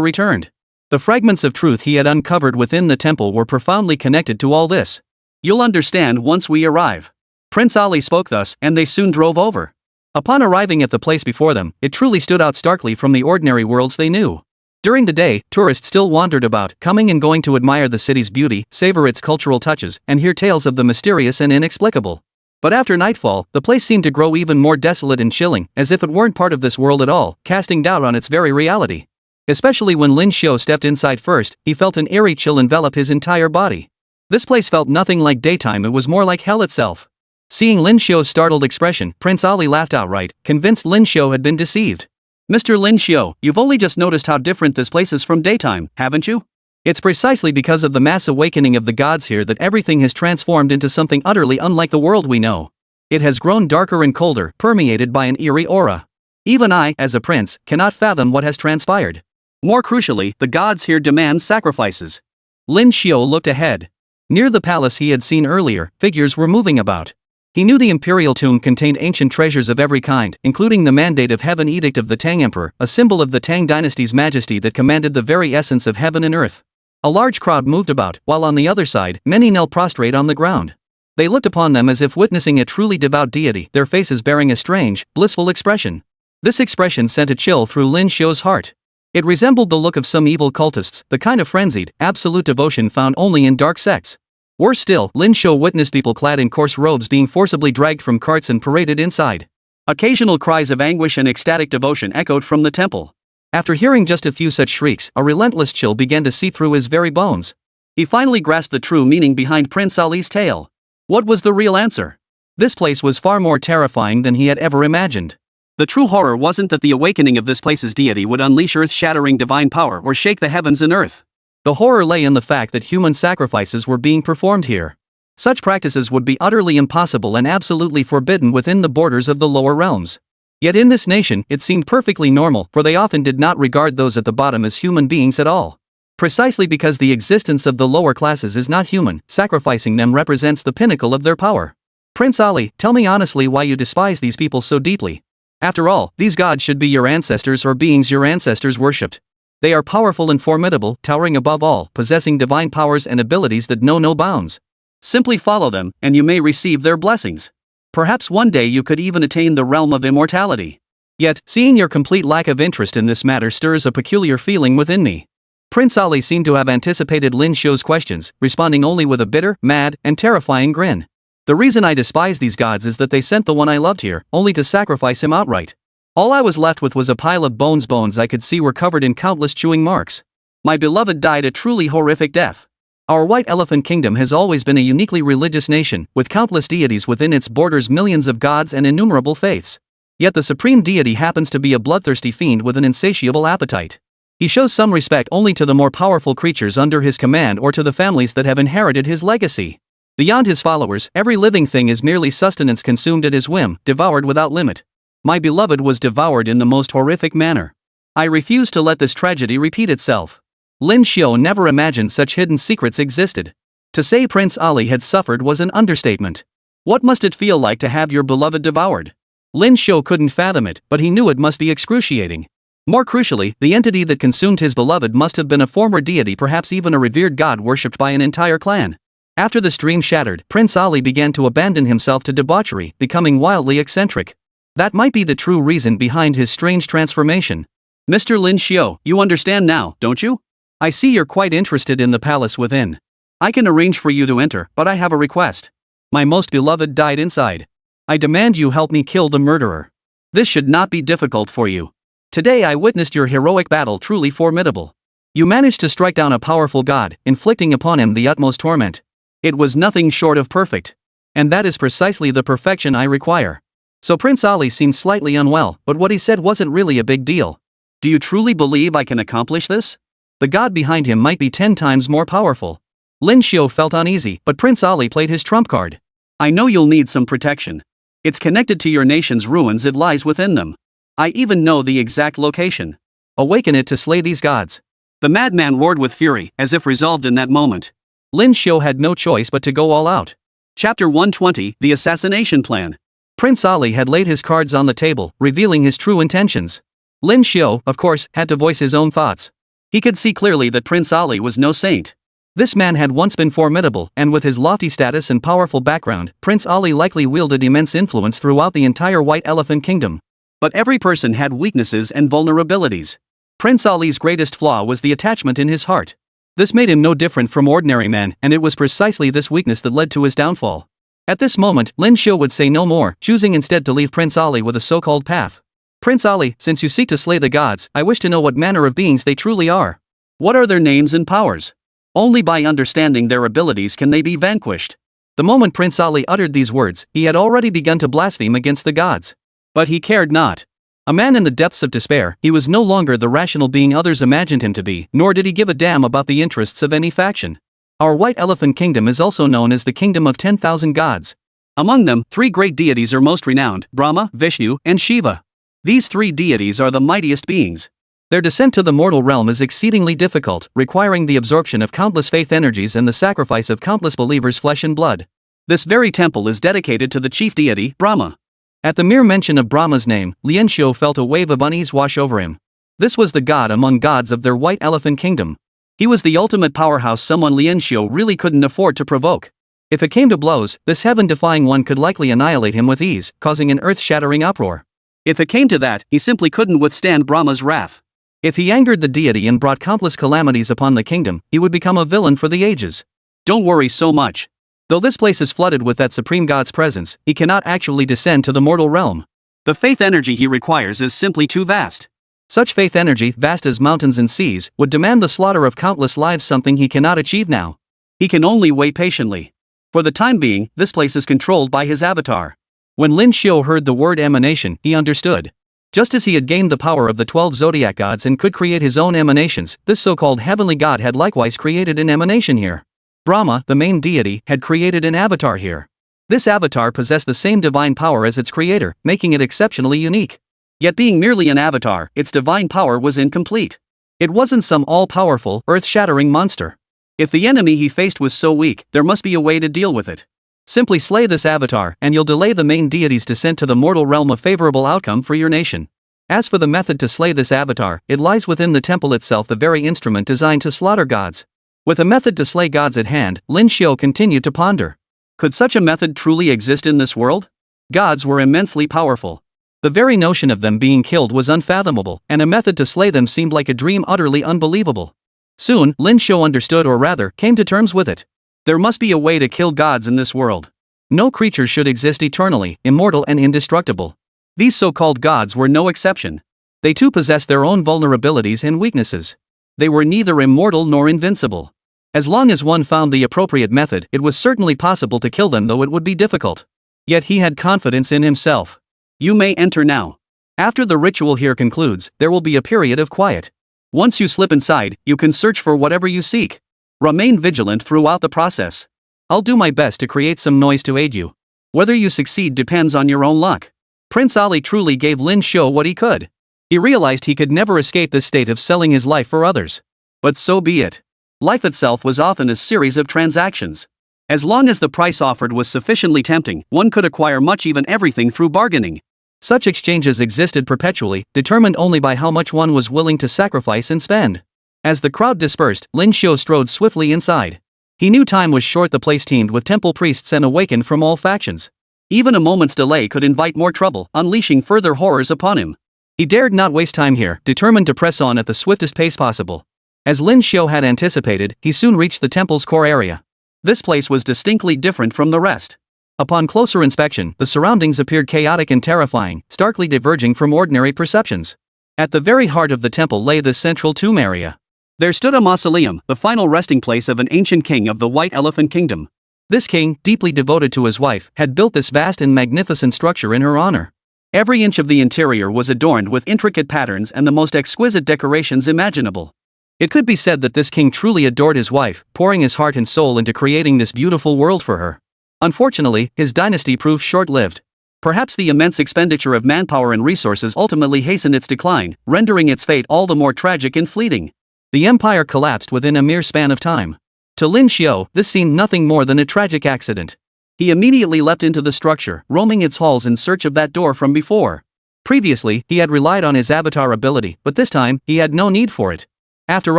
returned. The fragments of truth he had uncovered within the temple were profoundly connected to all this. "You'll understand once we arrive." Prince Ali spoke thus, and they soon drove over. Upon arriving at the place before them, it truly stood out starkly from the ordinary worlds they knew. During the day, tourists still wandered about, coming and going to admire the city's beauty, savor its cultural touches, and hear tales of the mysterious and inexplicable. But after nightfall, the place seemed to grow even more desolate and chilling, as if it weren't part of this world at all, casting doubt on its very reality. Especially when Lin Xiu stepped inside first, he felt an eerie chill envelop his entire body. This place felt nothing like daytime, it was more like hell itself. Seeing Lin Xiu's startled expression, Prince Ali laughed outright, convinced Lin Xiu had been deceived. "Mr. Lin Xiu, you've only just noticed how different this place is from daytime, haven't you? It's precisely because of the mass awakening of the gods here that everything has transformed into something utterly unlike the world we know. It has grown darker and colder, permeated by an eerie aura. Even I, as a prince, cannot fathom what has transpired. More crucially, the gods here demand sacrifices." Lin Xiu looked ahead. Near the palace he had seen earlier, figures were moving about. He knew the imperial tomb contained ancient treasures of every kind, including the Mandate of Heaven Edict of the Tang Emperor, a symbol of the Tang dynasty's majesty that commanded the very essence of heaven and earth. A large crowd moved about, while on the other side, many knelt prostrate on the ground. They looked upon them as if witnessing a truly devout deity, their faces bearing a strange, blissful expression. This expression sent a chill through Lin Xiu's heart. It resembled the look of some evil cultists, the kind of frenzied, absolute devotion found only in dark sects. Worse still, Lin Xiu witnessed people clad in coarse robes being forcibly dragged from carts and paraded inside. Occasional cries of anguish and ecstatic devotion echoed from the temple. After hearing just a few such shrieks, a relentless chill began to seep through his very bones. He finally grasped the true meaning behind Prince Ali's tale. What was the real answer? This place was far more terrifying than he had ever imagined. The true horror wasn't that the awakening of this place's deity would unleash earth-shattering divine power or shake the heavens and earth. The horror lay in the fact that human sacrifices were being performed here. Such practices would be utterly impossible and absolutely forbidden within the borders of the lower realms. Yet in this nation, it seemed perfectly normal, for they often did not regard those at the bottom as human beings at all. Precisely because the existence of the lower classes is not human, sacrificing them represents the pinnacle of their power. Prince Ali, tell me honestly why you despise these people so deeply. After all, these gods should be your ancestors or beings your ancestors worshipped. They are powerful and formidable, towering above all, possessing divine powers and abilities that know no bounds. Simply follow them, and you may receive their blessings. Perhaps one day you could even attain the realm of immortality. Yet, seeing your complete lack of interest in this matter stirs a peculiar feeling within me. Prince Ali seemed to have anticipated Lin Xiu's questions, responding only with a bitter, mad, and terrifying grin. The reason I despise these gods is that they sent the one I loved here, only to sacrifice him outright. All I was left with was a pile of bones I could see were covered in countless chewing marks. My beloved died a truly horrific death. Our White Elephant Kingdom has always been a uniquely religious nation, with countless deities within its borders, millions of gods and innumerable faiths. Yet the supreme deity happens to be a bloodthirsty fiend with an insatiable appetite. He shows some respect only to the more powerful creatures under his command or to the families that have inherited his legacy. Beyond his followers, every living thing is merely sustenance consumed at his whim, devoured without limit. My beloved was devoured in the most horrific manner. I refuse to let this tragedy repeat itself. Lin Xiu never imagined such hidden secrets existed. To say Prince Ali had suffered was an understatement. What must it feel like to have your beloved devoured? Lin Xiu couldn't fathom it, but he knew it must be excruciating. More crucially, the entity that consumed his beloved must have been a former deity, perhaps even a revered god worshipped by an entire clan. After the stream shattered, Prince Ali began to abandon himself to debauchery, becoming wildly eccentric. That might be the true reason behind his strange transformation. Mr. Lin Xiu, you understand now, don't you? I see you're quite interested in the palace within. I can arrange for you to enter, but I have a request. My most beloved died inside. I demand you help me kill the murderer. This should not be difficult for you. Today I witnessed your heroic battle, truly formidable. You managed to strike down a powerful god, inflicting upon him the utmost torment. It was nothing short of perfect. And that is precisely the perfection I require. So Prince Ali seemed slightly unwell, but what he said wasn't really a big deal. Do you truly believe I can accomplish this? The god behind him might be 10 times more powerful. Lin Xiu felt uneasy, but Prince Ali played his trump card. I know you'll need some protection. It's connected to your nation's ruins, it lies within them. I even know the exact location. Awaken it to slay these gods. The madman roared with fury, as if resolved in that moment. Lin Xiu had no choice but to go all out. Chapter 120, The Assassination Plan. Prince Ali had laid his cards on the table, revealing his true intentions. Lin Xiu, of course, had to voice his own thoughts. He could see clearly that Prince Ali was no saint. This man had once been formidable, and with his lofty status and powerful background, Prince Ali likely wielded immense influence throughout the entire White Elephant Kingdom. But every person had weaknesses and vulnerabilities. Prince Ali's greatest flaw was the attachment in his heart. This made him no different from ordinary men, and it was precisely this weakness that led to his downfall. At this moment, Lin Xiu would say no more, choosing instead to leave Prince Ali with a so-called path. Prince Ali, since you seek to slay the gods, I wish to know what manner of beings they truly are. What are their names and powers? Only by understanding their abilities can they be vanquished. The moment Prince Ali uttered these words, he had already begun to blaspheme against the gods. But he cared not. A man in the depths of despair, he was no longer the rational being others imagined him to be, nor did he give a damn about the interests of any faction. Our White Elephant Kingdom is also known as the Kingdom of 10,000 Gods. Among them, 3 great deities are most renowned: Brahma, Vishnu, and Shiva. These 3 deities are the mightiest beings. Their descent to the mortal realm is exceedingly difficult, requiring the absorption of countless faith energies and the sacrifice of countless believers' flesh and blood. This very temple is dedicated to the chief deity, Brahma. At the mere mention of Brahma's name, Lin Xiu felt a wave of unease wash over him. This was the god among gods of their White Elephant Kingdom. He was the ultimate powerhouse, someone Lin Xiu really couldn't afford to provoke. If it came to blows, this heaven-defying one could likely annihilate him with ease, causing an earth-shattering uproar. If it came to that, he simply couldn't withstand Brahma's wrath. If he angered the deity and brought countless calamities upon the kingdom, he would become a villain for the ages. Don't worry so much. Though this place is flooded with that supreme god's presence, he cannot actually descend to the mortal realm. The faith energy he requires is simply too vast. Such faith energy, vast as mountains and seas, would demand the slaughter of countless lives, something he cannot achieve now. He can only wait patiently. For the time being, this place is controlled by his avatar. When Lin Xiu heard the word emanation, he understood. Just as he had gained the power of the 12 zodiac gods and could create his own emanations, this so-called heavenly god had likewise created an emanation here. Brahma, the main deity, had created an avatar here. This avatar possessed the same divine power as its creator, making it exceptionally unique. Yet being merely an avatar, its divine power was incomplete. It wasn't some all-powerful, earth-shattering monster. If the enemy he faced was so weak, there must be a way to deal with it. Simply slay this avatar, and you'll delay the main deity's descent to the mortal realm, a favorable outcome for your nation. As for the method to slay this avatar, it lies within the temple itself, the very instrument designed to slaughter gods. With a method to slay gods at hand, Lin Xiu continued to ponder. Could such a method truly exist in this world? Gods were immensely powerful. The very notion of them being killed was unfathomable, and a method to slay them seemed like a dream utterly unbelievable. Soon, Lin Xiu understood, or rather, came to terms with it. There must be a way to kill gods in this world. No creature should exist eternally, immortal and indestructible. These so-called gods were no exception. They too possessed their own vulnerabilities and weaknesses. They were neither immortal nor invincible. As long as one found the appropriate method, it was certainly possible to kill them, though it would be difficult. Yet he had confidence in himself. You may enter now. After the ritual here concludes, there will be a period of quiet. Once you slip inside, you can search for whatever you seek. Remain vigilant throughout the process. I'll do my best to create some noise to aid you. Whether you succeed depends on your own luck. Prince Ali truly gave Lin Xiu what he could. He realized he could never escape this state of selling his life for others. But so be it. Life itself was often a series of transactions. As long as the price offered was sufficiently tempting, one could acquire much, even everything, through bargaining. Such exchanges existed perpetually, determined only by how much one was willing to sacrifice and spend. As the crowd dispersed, Lin Xiu strode swiftly inside. He knew time was short. The place teemed with temple priests and awakened from all factions. Even a moment's delay could invite more trouble, unleashing further horrors upon him. He dared not waste time here, determined to press on at the swiftest pace possible. As Lin Xiu had anticipated, he soon reached the temple's core area. This place was distinctly different from the rest. Upon closer inspection, the surroundings appeared chaotic and terrifying, starkly diverging from ordinary perceptions. At the very heart of the temple lay the central tomb area. There stood a mausoleum, the final resting place of an ancient king of the White Elephant Kingdom. This king, deeply devoted to his wife, had built this vast and magnificent structure in her honor. Every inch of the interior was adorned with intricate patterns and the most exquisite decorations imaginable. It could be said that this king truly adored his wife, pouring his heart and soul into creating this beautiful world for her. Unfortunately, his dynasty proved short-lived. Perhaps the immense expenditure of manpower and resources ultimately hastened its decline, rendering its fate all the more tragic and fleeting. The empire collapsed within a mere span of time. To Lin Xiu, this seemed nothing more than a tragic accident. He immediately leapt into the structure, roaming its halls in search of that door from before. Previously, he had relied on his avatar ability, but this time, he had no need for it. After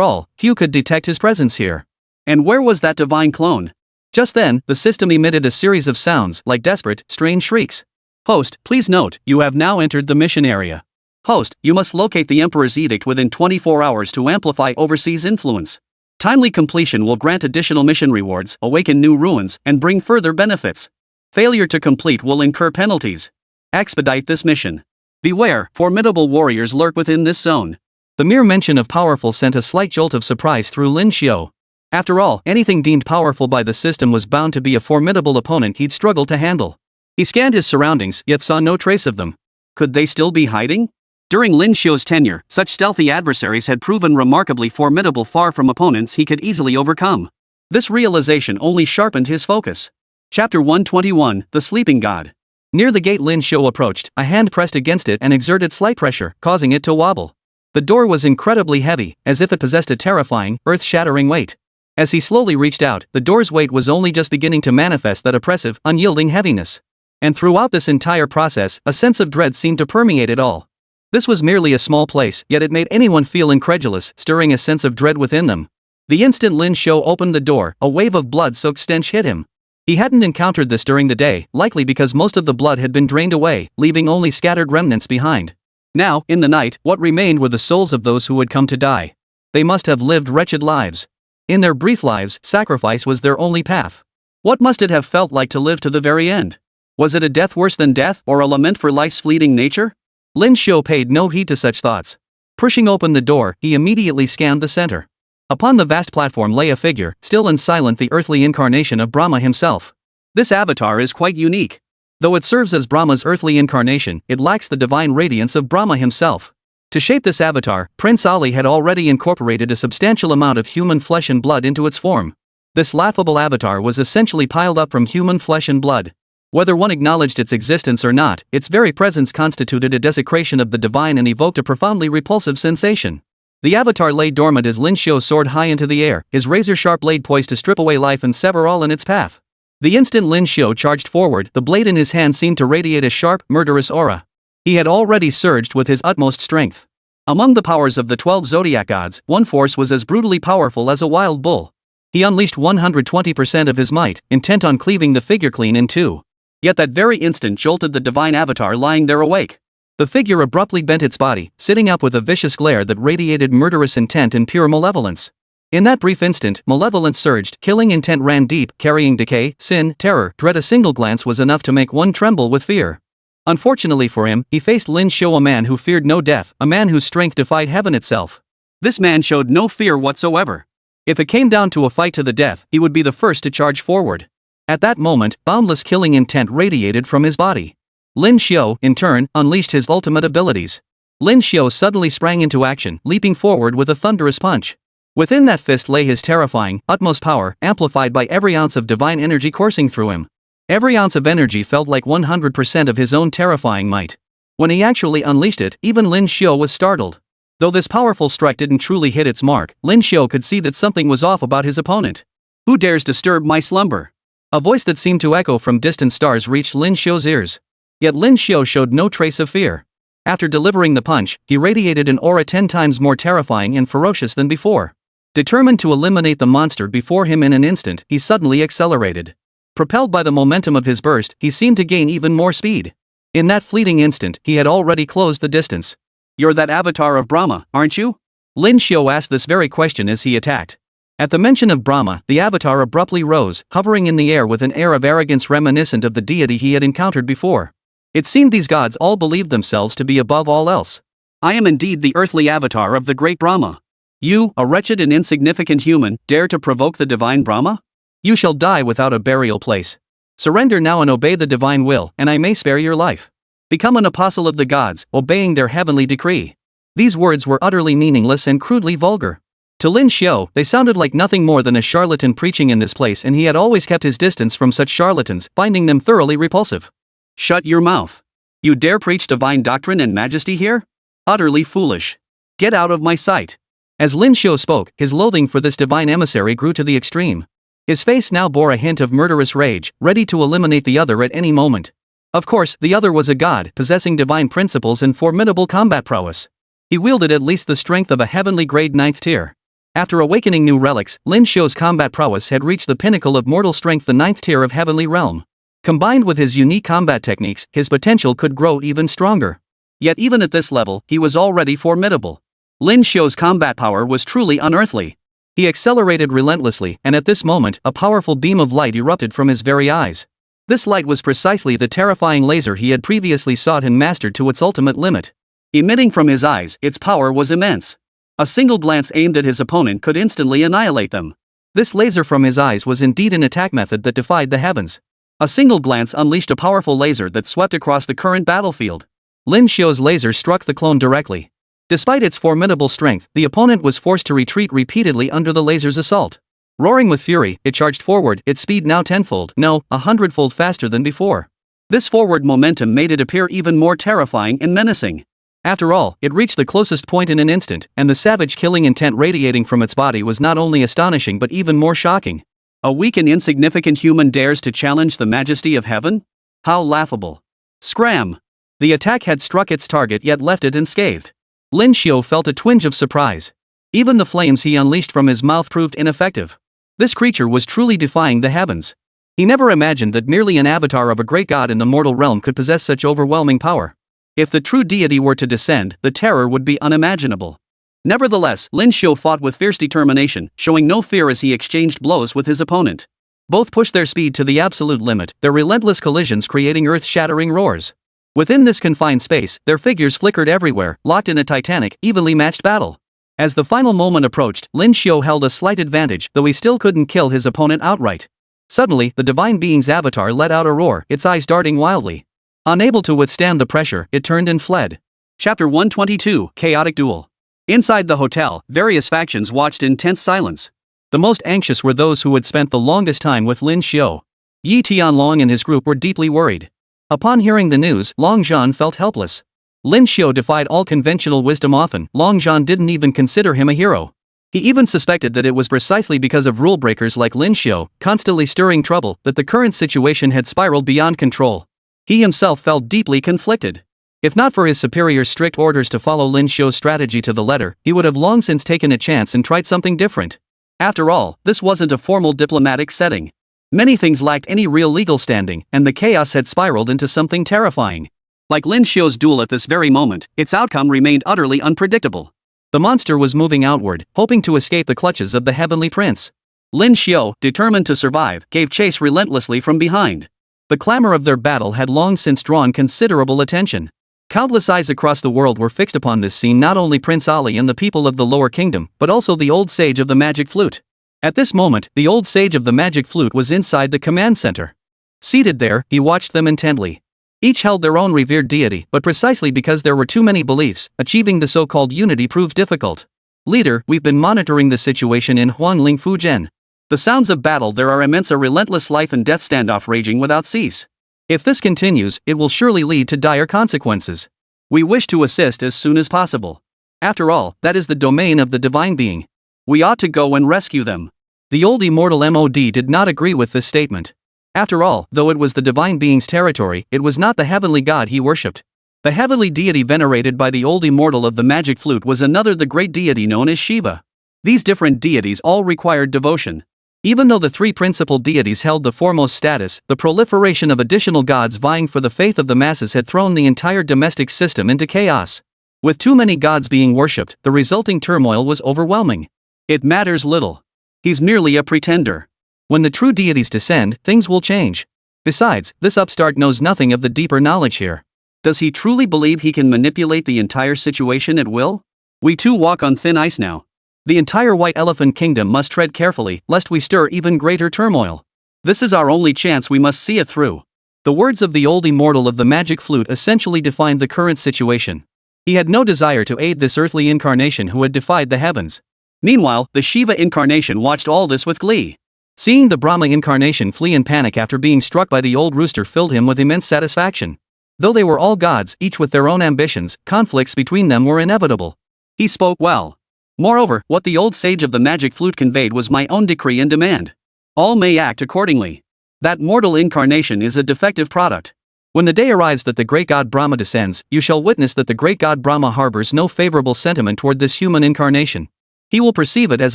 all, few could detect his presence here. And where was that divine clone? Just then, the system emitted a series of sounds, like desperate, strange shrieks. Host, please note, you have now entered the mission area. Host, you must locate the Emperor's edict within 24 hours to amplify overseas influence. Timely completion will grant additional mission rewards, awaken new ruins, and bring further benefits. Failure to complete will incur penalties. Expedite this mission. Beware, formidable warriors lurk within this zone. The mere mention of powerful sent a slight jolt of surprise through Lin Xiu. After all, anything deemed powerful by the system was bound to be a formidable opponent he'd struggle to handle. He scanned his surroundings, yet saw no trace of them. Could they still be hiding? During Lin Xiu's tenure, such stealthy adversaries had proven remarkably formidable, far from opponents he could easily overcome. This realization only sharpened his focus. Chapter 121, The Sleeping God. Near the gate Lin Xiu approached, a hand pressed against it and exerted slight pressure, causing it to wobble. The door was incredibly heavy, as if it possessed a terrifying, earth-shattering weight. As he slowly reached out, the door's weight was only just beginning to manifest that oppressive, unyielding heaviness. And throughout this entire process, a sense of dread seemed to permeate it all. This was merely a small place, yet it made anyone feel incredulous, stirring a sense of dread within them. The instant Lin Xiu opened the door, a wave of blood-soaked stench hit him. He hadn't encountered this during the day, likely because most of the blood had been drained away, leaving only scattered remnants behind. Now, in the night, what remained were the souls of those who had come to die. They must have lived wretched lives. In their brief lives, sacrifice was their only path. What must it have felt like to live to the very end? Was it a death worse than death, or a lament for life's fleeting nature? Lin Xiu paid no heed to such thoughts. Pushing open the door, he immediately scanned the center. Upon the vast platform lay a figure, still and silent, the earthly incarnation of Brahma himself. This avatar is quite unique. Though it serves as Brahma's earthly incarnation, it lacks the divine radiance of Brahma himself. To shape this avatar, Prince Ali had already incorporated a substantial amount of human flesh and blood into its form. This laughable avatar was essentially piled up from human flesh and blood. Whether one acknowledged its existence or not, its very presence constituted a desecration of the divine and evoked a profoundly repulsive sensation. The avatar lay dormant as Lin Xiu soared high into the air, his razor-sharp blade poised to strip away life and sever all in its path. The instant Lin Xiu charged forward, the blade in his hand seemed to radiate a sharp, murderous aura. He had already surged with his utmost strength. Among the powers of the 12 zodiac gods, one force was as brutally powerful as a wild bull. He unleashed 120% of his might, intent on cleaving the figure clean in two. Yet that very instant jolted the divine avatar lying there awake. The figure abruptly bent its body, sitting up with a vicious glare that radiated murderous intent and pure malevolence. In that brief instant, malevolence surged, killing intent ran deep, carrying decay, sin, terror, dread. A single glance was enough to make one tremble with fear. Unfortunately for him, he faced Lin Xiu, a man who feared no death, a man whose strength defied heaven itself. This man showed no fear whatsoever. If it came down to a fight to the death, he would be the first to charge forward. At that moment, boundless killing intent radiated from his body. Lin Xiu, in turn, unleashed his ultimate abilities. Lin Xiu suddenly sprang into action, leaping forward with a thunderous punch. Within that fist lay his terrifying, utmost power, amplified by every ounce of divine energy coursing through him. Every ounce of energy felt like 100% of his own terrifying might. When he actually unleashed it, even Lin Xiu was startled. Though this powerful strike didn't truly hit its mark, Lin Xiu could see that something was off about his opponent. "Who dares disturb my slumber?" A voice that seemed to echo from distant stars reached Lin Xiu's ears. Yet Lin Xiu showed no trace of fear. After delivering the punch, he radiated an aura 10 times more terrifying and ferocious than before. Determined to eliminate the monster before him in an instant, he suddenly accelerated. Propelled by the momentum of his burst, he seemed to gain even more speed. In that fleeting instant, he had already closed the distance. "You're that avatar of Brahma, aren't you?" Lin Xiu asked this very question as he attacked. At the mention of Brahma, the avatar abruptly rose, hovering in the air with an air of arrogance reminiscent of the deity he had encountered before. It seemed these gods all believed themselves to be above all else. "I am indeed the earthly avatar of the great Brahma. You, a wretched and insignificant human, dare to provoke the divine Brahma? You shall die without a burial place. Surrender now and obey the divine will, and I may spare your life. Become an apostle of the gods, obeying their heavenly decree." These words were utterly meaningless and crudely vulgar. To Lin Xiu, they sounded like nothing more than a charlatan preaching in this place, and he had always kept his distance from such charlatans, finding them thoroughly repulsive. "Shut your mouth. You dare preach divine doctrine and majesty here? Utterly foolish. Get out of my sight." As Lin Xiu spoke, his loathing for this divine emissary grew to the extreme. His face now bore a hint of murderous rage, ready to eliminate the other at any moment. Of course, the other was a god, possessing divine principles and formidable combat prowess. He wielded at least the strength of a heavenly grade 9th tier. After awakening new relics, Lin Xiu's combat prowess had reached the pinnacle of mortal strength, the 9th tier of heavenly realm. Combined with his unique combat techniques, his potential could grow even stronger. Yet even at this level, he was already formidable. Lin Xiu's combat power was truly unearthly. He accelerated relentlessly, and at this moment, a powerful beam of light erupted from his very eyes. This light was precisely the terrifying laser he had previously sought and mastered to its ultimate limit. Emitting from his eyes, its power was immense. A single glance aimed at his opponent could instantly annihilate them. This laser from his eyes was indeed an attack method that defied the heavens. A single glance unleashed a powerful laser that swept across the current battlefield. Lin Xiu's laser struck the clone directly. Despite its formidable strength, the opponent was forced to retreat repeatedly under the laser's assault. Roaring with fury, it charged forward, its speed now 10-fold, no, 100-fold faster than before. This forward momentum made it appear even more terrifying and menacing. After all, it reached the closest point in an instant, and the savage killing intent radiating from its body was not only astonishing but even more shocking. A weak and insignificant human dares to challenge the majesty of heaven? How laughable. Scram! The attack had struck its target yet left it unscathed. Lin Xiu felt a twinge of surprise. Even the flames he unleashed from his mouth proved ineffective. This creature was truly defying the heavens. He never imagined that merely an avatar of a great god in the mortal realm could possess such overwhelming power. If the true deity were to descend, the terror would be unimaginable. Nevertheless, Lin Xiu fought with fierce determination, showing no fear as he exchanged blows with his opponent. Both pushed their speed to the absolute limit, their relentless collisions creating earth-shattering roars. Within this confined space, their figures flickered everywhere, locked in a titanic, evenly matched battle. As the final moment approached, Lin Xiu held a slight advantage, though he still couldn't kill his opponent outright. Suddenly, the divine being's avatar let out a roar, its eyes darting wildly. Unable to withstand the pressure, it turned and fled. Chapter 122, Chaotic Duel. Inside the hotel, various factions watched in tense silence. The most anxious were those who had spent the longest time with Lin Xiu. Yi Tianlong and his group were deeply worried. Upon hearing the news, Long Zhan felt helpless. Lin Xiu defied all conventional wisdom often. Long Zhan didn't even consider him a hero. He even suspected that it was precisely because of rule breakers like Lin Xiu, constantly stirring trouble, that the current situation had spiraled beyond control. He himself felt deeply conflicted. If not for his superior's strict orders to follow Lin Xiu's strategy to the letter, he would have long since taken a chance and tried something different. After all, this wasn't a formal diplomatic setting. Many things lacked any real legal standing, and the chaos had spiraled into something terrifying. Like Lin Xiu's duel at this very moment, its outcome remained utterly unpredictable. The monster was moving outward, hoping to escape the clutches of the heavenly prince. Lin Xiu, determined to survive, gave chase relentlessly from behind. The clamor of their battle had long since drawn considerable attention. Countless eyes across the world were fixed upon this scene, not only Prince Ali and the people of the lower kingdom, but also the old sage of the magic flute. At this moment, the old sage of the magic flute was inside the command center. Seated there, he watched them intently. Each held their own revered deity, but precisely because there were too many beliefs, achieving the so-called unity proved difficult. Leader, we've been monitoring the situation in Huangling Fujian. The sounds of battle there are immense, a relentless life and death standoff raging without cease. If this continues, it will surely lead to dire consequences. We wish to assist as soon as possible. After all, that is the domain of the divine being. We ought to go and rescue them. The old immortal MOD did not agree with this statement. After all, though it was the divine being's territory, it was not the heavenly god he worshipped. The heavenly deity venerated by the old immortal of the magic flute was another, the great deity known as Shiva. These different deities all required devotion. Even though the three principal deities held the foremost status, the proliferation of additional gods vying for the faith of the masses had thrown the entire domestic system into chaos. With too many gods being worshipped, the resulting turmoil was overwhelming. It matters little. He's merely a pretender. When the true deities descend, things will change. Besides, this upstart knows nothing of the deeper knowledge here. Does he truly believe he can manipulate the entire situation at will? We too walk on thin ice now. The entire White Elephant Kingdom must tread carefully, lest we stir even greater turmoil. This is our only chance, we must see it through. The words of the old immortal of the magic flute essentially defined the current situation. He had no desire to aid this earthly incarnation who had defied the heavens. Meanwhile, the Shiva incarnation watched all this with glee. Seeing the Brahma incarnation flee in panic after being struck by the old rooster filled him with immense satisfaction. Though they were all gods, each with their own ambitions, conflicts between them were inevitable. He spoke well. Moreover, what the old sage of the magic flute conveyed was my own decree and demand. All may act accordingly. That mortal incarnation is a defective product. When the day arrives that the great god Brahma descends, you shall witness that the great god Brahma harbors no favorable sentiment toward this human incarnation. He will perceive it as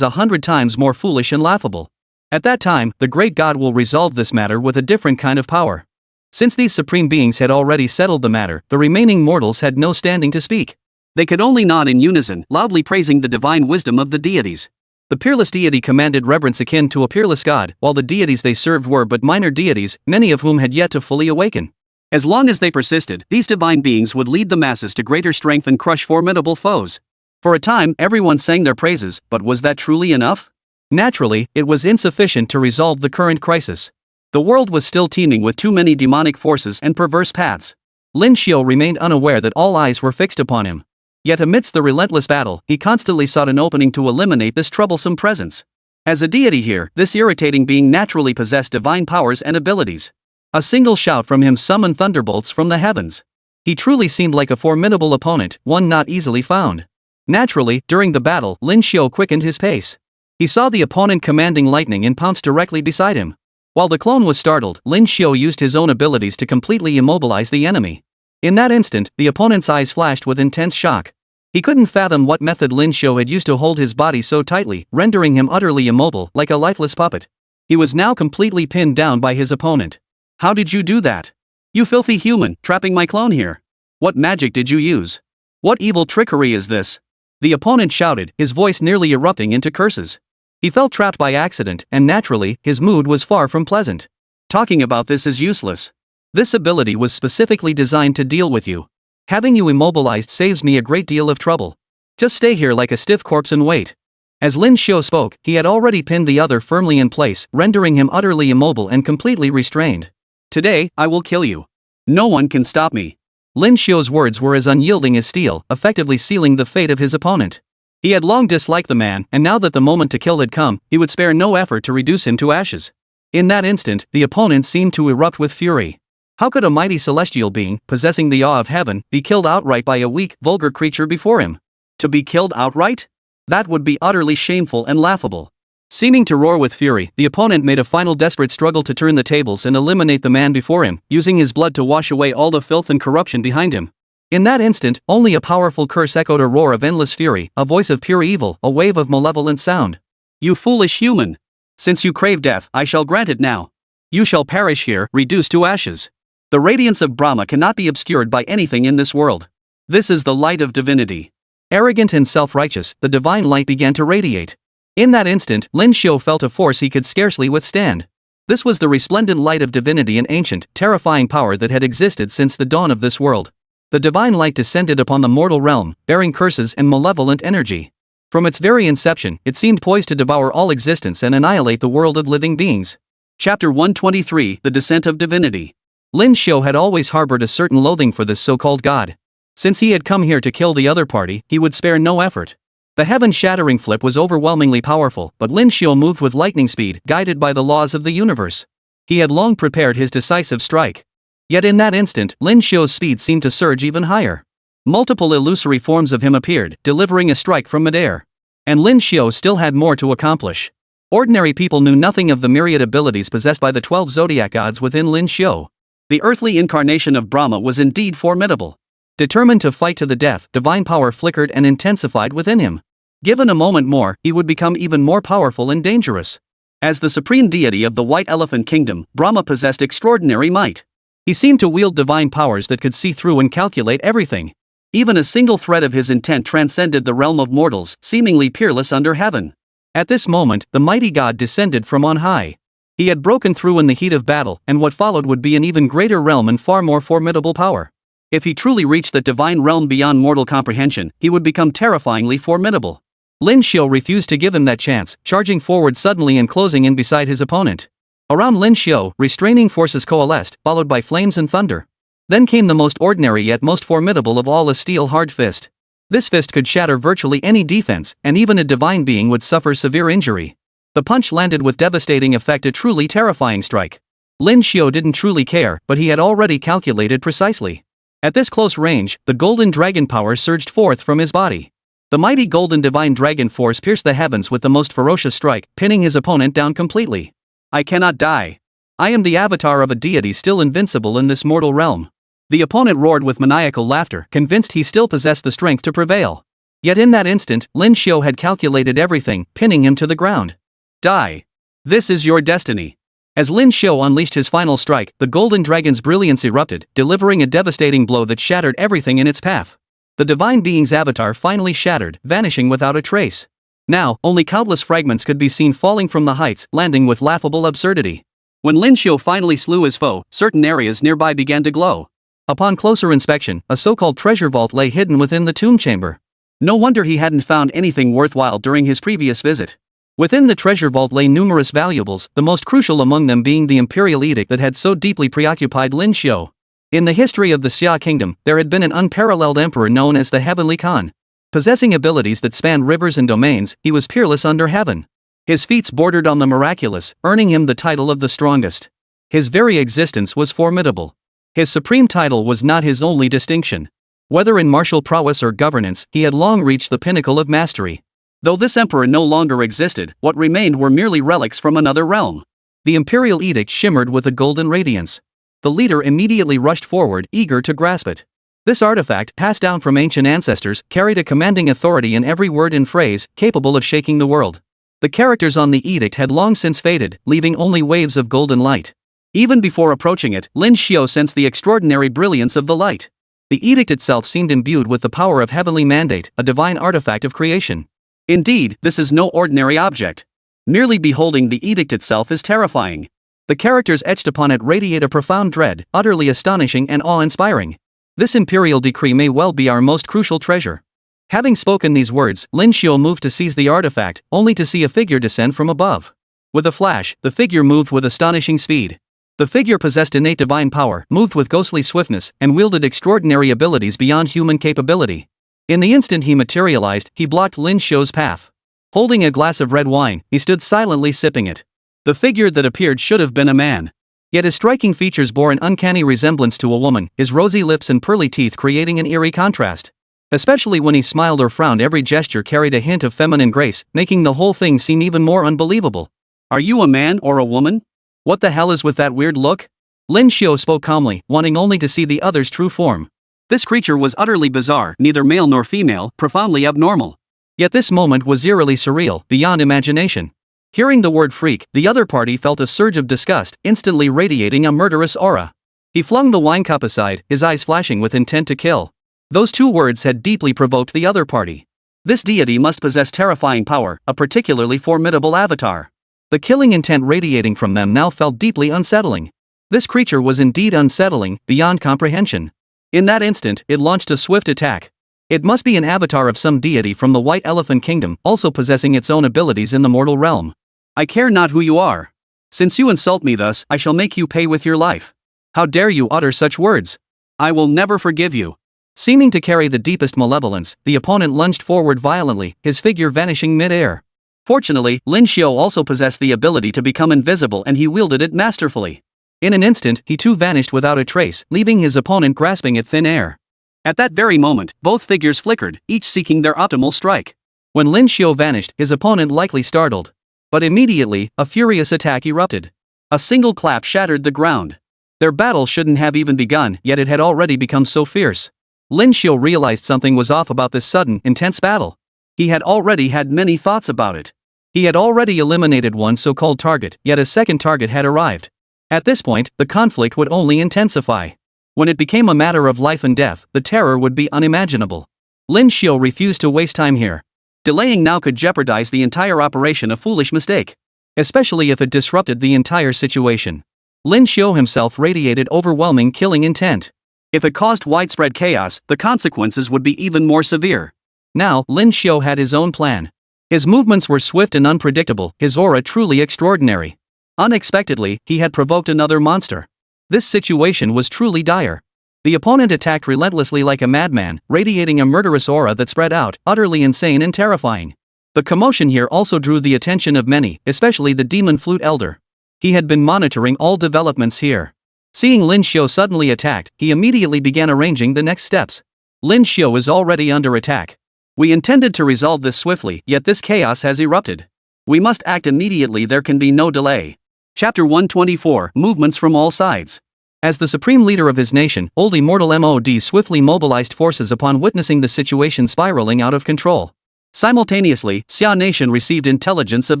100 times more foolish and laughable. At that time, the great god will resolve this matter with a different kind of power. Since these supreme beings had already settled the matter, the remaining mortals had no standing to speak. They could only nod in unison, loudly praising the divine wisdom of the deities. The peerless deity commanded reverence akin to a peerless god, while the deities they served were but minor deities, many of whom had yet to fully awaken. As long as they persisted, these divine beings would lead the masses to greater strength and crush formidable foes. For a time, everyone sang their praises, but was that truly enough? Naturally, it was insufficient to resolve the current crisis. The world was still teeming with too many demonic forces and perverse paths. Lin Xiu remained unaware that all eyes were fixed upon him. Yet amidst the relentless battle, he constantly sought an opening to eliminate this troublesome presence. As a deity here, this irritating being naturally possessed divine powers and abilities. A single shout from him summoned thunderbolts from the heavens. He truly seemed like a formidable opponent, one not easily found. Naturally, during the battle, Lin Xiu quickened his pace. He saw the opponent commanding lightning and pounced directly beside him. While the clone was startled, Lin Xiu used his own abilities to completely immobilize the enemy. In that instant, the opponent's eyes flashed with intense shock. He couldn't fathom what method Lin Xiu had used to hold his body so tightly, rendering him utterly immobile, like a lifeless puppet. He was now completely pinned down by his opponent. "How did you do that? You filthy human, trapping my clone here. What magic did you use? What evil trickery is this?" The opponent shouted, his voice nearly erupting into curses. He felt trapped by accident, and naturally, his mood was far from pleasant. "Talking about this is useless. This ability was specifically designed to deal with you. Having you immobilized saves me a great deal of trouble. Just stay here like a stiff corpse and wait." As Lin Xiu spoke, he had already pinned the other firmly in place, rendering him utterly immobile and completely restrained. "Today, I will kill you. No one can stop me." Lin Xiu's words were as unyielding as steel, effectively sealing the fate of his opponent. He had long disliked the man, and now that the moment to kill had come, he would spare no effort to reduce him to ashes. In that instant, the opponent seemed to erupt with fury. How could a mighty celestial being, possessing the awe of heaven, be killed outright by a weak, vulgar creature before him? To be killed outright? That would be utterly shameful and laughable. Seeming to roar with fury, the opponent made a final desperate struggle to turn the tables and eliminate the man before him, using his blood to wash away all the filth and corruption behind him. In that instant, only a powerful curse echoed a roar of endless fury, a voice of pure evil, a wave of malevolent sound. "You foolish human! Since you crave death, I shall grant it now. You shall perish here, reduced to ashes. The radiance of Brahma cannot be obscured by anything in this world. This is the light of divinity." Arrogant and self-righteous, the divine light began to radiate. In that instant, Lin Xiu felt a force he could scarcely withstand. This was the resplendent light of divinity, an ancient, terrifying power that had existed since the dawn of this world. The divine light descended upon the mortal realm, bearing curses and malevolent energy. From its very inception, it seemed poised to devour all existence and annihilate the world of living beings. Chapter 123, The Descent of Divinity. Lin Xiu had always harbored a certain loathing for this so-called god. Since he had come here to kill the other party, he would spare no effort. The heaven-shattering flip was overwhelmingly powerful, but Lin Xiu moved with lightning speed, guided by the laws of the universe. He had long prepared his decisive strike. Yet in that instant, Lin Xiu's speed seemed to surge even higher. Multiple illusory forms of him appeared, delivering a strike from midair. And Lin Xiu still had more to accomplish. Ordinary people knew nothing of the myriad abilities possessed by the 12 zodiac gods within Lin Xiu. The earthly incarnation of Brahma was indeed formidable. Determined to fight to the death, divine power flickered and intensified within him. Given a moment more, he would become even more powerful and dangerous. As the supreme deity of the White Elephant Kingdom, Brahma possessed extraordinary might. He seemed to wield divine powers that could see through and calculate everything. Even a single thread of his intent transcended the realm of mortals, seemingly peerless under heaven. At this moment, the mighty god descended from on high. He had broken through in the heat of battle, and what followed would be an even greater realm and far more formidable power. If he truly reached that divine realm beyond mortal comprehension, he would become terrifyingly formidable. Lin Xiu refused to give him that chance, charging forward suddenly and closing in beside his opponent. Around Lin Xiu, restraining forces coalesced, followed by flames and thunder. Then came the most ordinary yet most formidable of all, a steel hard fist. This fist could shatter virtually any defense, and even a divine being would suffer severe injury. The punch landed with devastating effect, a truly terrifying strike. Lin Xiu didn't truly care, but he had already calculated precisely. At this close range, the golden dragon power surged forth from his body. The mighty golden divine dragon force pierced the heavens with the most ferocious strike, pinning his opponent down completely. "I cannot die. I am the avatar of a deity still invincible in this mortal realm." The opponent roared with maniacal laughter, convinced he still possessed the strength to prevail. Yet in that instant, Lin Xiu had calculated everything, pinning him to the ground. "Die. This is your destiny." As Lin Xiu unleashed his final strike, the golden dragon's brilliance erupted, delivering a devastating blow that shattered everything in its path. The divine being's avatar finally shattered, vanishing without a trace. Now, only countless fragments could be seen falling from the heights, landing with laughable absurdity. When Lin Xiu finally slew his foe, certain areas nearby began to glow. Upon closer inspection, a so-called treasure vault lay hidden within the tomb chamber. No wonder he hadn't found anything worthwhile during his previous visit. Within the treasure vault lay numerous valuables, the most crucial among them being the imperial edict that had so deeply preoccupied Lin Xiu. In the history of the Xia Kingdom, there had been an unparalleled emperor known as the Heavenly Khan. Possessing abilities that spanned rivers and domains, he was peerless under heaven. His feats bordered on the miraculous, earning him the title of the strongest. His very existence was formidable. His supreme title was not his only distinction. Whether in martial prowess or governance, he had long reached the pinnacle of mastery. Though this emperor no longer existed, what remained were merely relics from another realm. The imperial edict shimmered with a golden radiance. The leader immediately rushed forward, eager to grasp it. This artifact, passed down from ancient ancestors, carried a commanding authority in every word and phrase, capable of shaking the world. The characters on the edict had long since faded, leaving only waves of golden light. Even before approaching it, Lin Xiao sensed the extraordinary brilliance of the light. The edict itself seemed imbued with the power of heavenly mandate, a divine artifact of creation. Indeed, this is no ordinary object. Merely beholding the edict itself is terrifying. The characters etched upon it radiate a profound dread, utterly astonishing and awe-inspiring. This imperial decree may well be our most crucial treasure. Having spoken these words, Lin Xiao moved to seize the artifact, only to see a figure descend from above. With a flash, the figure moved with astonishing speed. The figure possessed innate divine power, moved with ghostly swiftness, and wielded extraordinary abilities beyond human capability. In the instant he materialized, he blocked Lin Xiao's path. Holding a glass of red wine, he stood silently sipping it. The figure that appeared should have been a man. Yet his striking features bore an uncanny resemblance to a woman, his rosy lips and pearly teeth creating an eerie contrast. Especially when he smiled or frowned, every gesture carried a hint of feminine grace, making the whole thing seem even more unbelievable. "Are you a man or a woman? What the hell is with that weird look?" Lin Xiao spoke calmly, wanting only to see the other's true form. This creature was utterly bizarre, neither male nor female, profoundly abnormal. Yet this moment was eerily surreal, beyond imagination. Hearing the word freak, the other party felt a surge of disgust, instantly radiating a murderous aura. He flung the wine cup aside, his eyes flashing with intent to kill. Those two words had deeply provoked the other party. This deity must possess terrifying power, a particularly formidable avatar. The killing intent radiating from them now felt deeply unsettling. This creature was indeed unsettling, beyond comprehension. In that instant, it launched a swift attack. It must be an avatar of some deity from the White Elephant Kingdom, also possessing its own abilities in the mortal realm. "I care not who you are. Since you insult me thus, I shall make you pay with your life. How dare you utter such words? I will never forgive you." Seeming to carry the deepest malevolence, the opponent lunged forward violently, his figure vanishing mid-air. Fortunately, Lin Xiao also possessed the ability to become invisible, and he wielded it masterfully. In an instant, he too vanished without a trace, leaving his opponent grasping at thin air. At that very moment, both figures flickered, each seeking their optimal strike. When Lin Xiao vanished, his opponent likely startled. But immediately, a furious attack erupted. A single clap shattered the ground. Their battle shouldn't have even begun, yet it had already become so fierce. Lin Xiao realized something was off about this sudden, intense battle. He had already had many thoughts about it. He had already eliminated one so-called target, yet a second target had arrived. At this point, the conflict would only intensify. When it became a matter of life and death, the terror would be unimaginable. Lin Xiao refused to waste time here. Delaying now could jeopardize the entire operation, a foolish mistake. Especially if it disrupted the entire situation. Lin Xiao himself radiated overwhelming killing intent. If it caused widespread chaos, the consequences would be even more severe. Now, Lin Xiao had his own plan. His movements were swift and unpredictable, his aura truly extraordinary. Unexpectedly, he had provoked another monster. This situation was truly dire. The opponent attacked relentlessly like a madman, radiating a murderous aura that spread out, utterly insane and terrifying. The commotion here also drew the attention of many, especially the demon flute elder. He had been monitoring all developments here. Seeing Lin Xiao suddenly attacked, he immediately began arranging the next steps. Lin Xiao is already under attack. We intended to resolve this swiftly, yet this chaos has erupted. We must act immediately, there can be no delay. Chapter 124, Movements from All Sides. As the supreme leader of his nation, Old Immortal MOD swiftly mobilized forces upon witnessing the situation spiraling out of control. Simultaneously, Xia Nation received intelligence of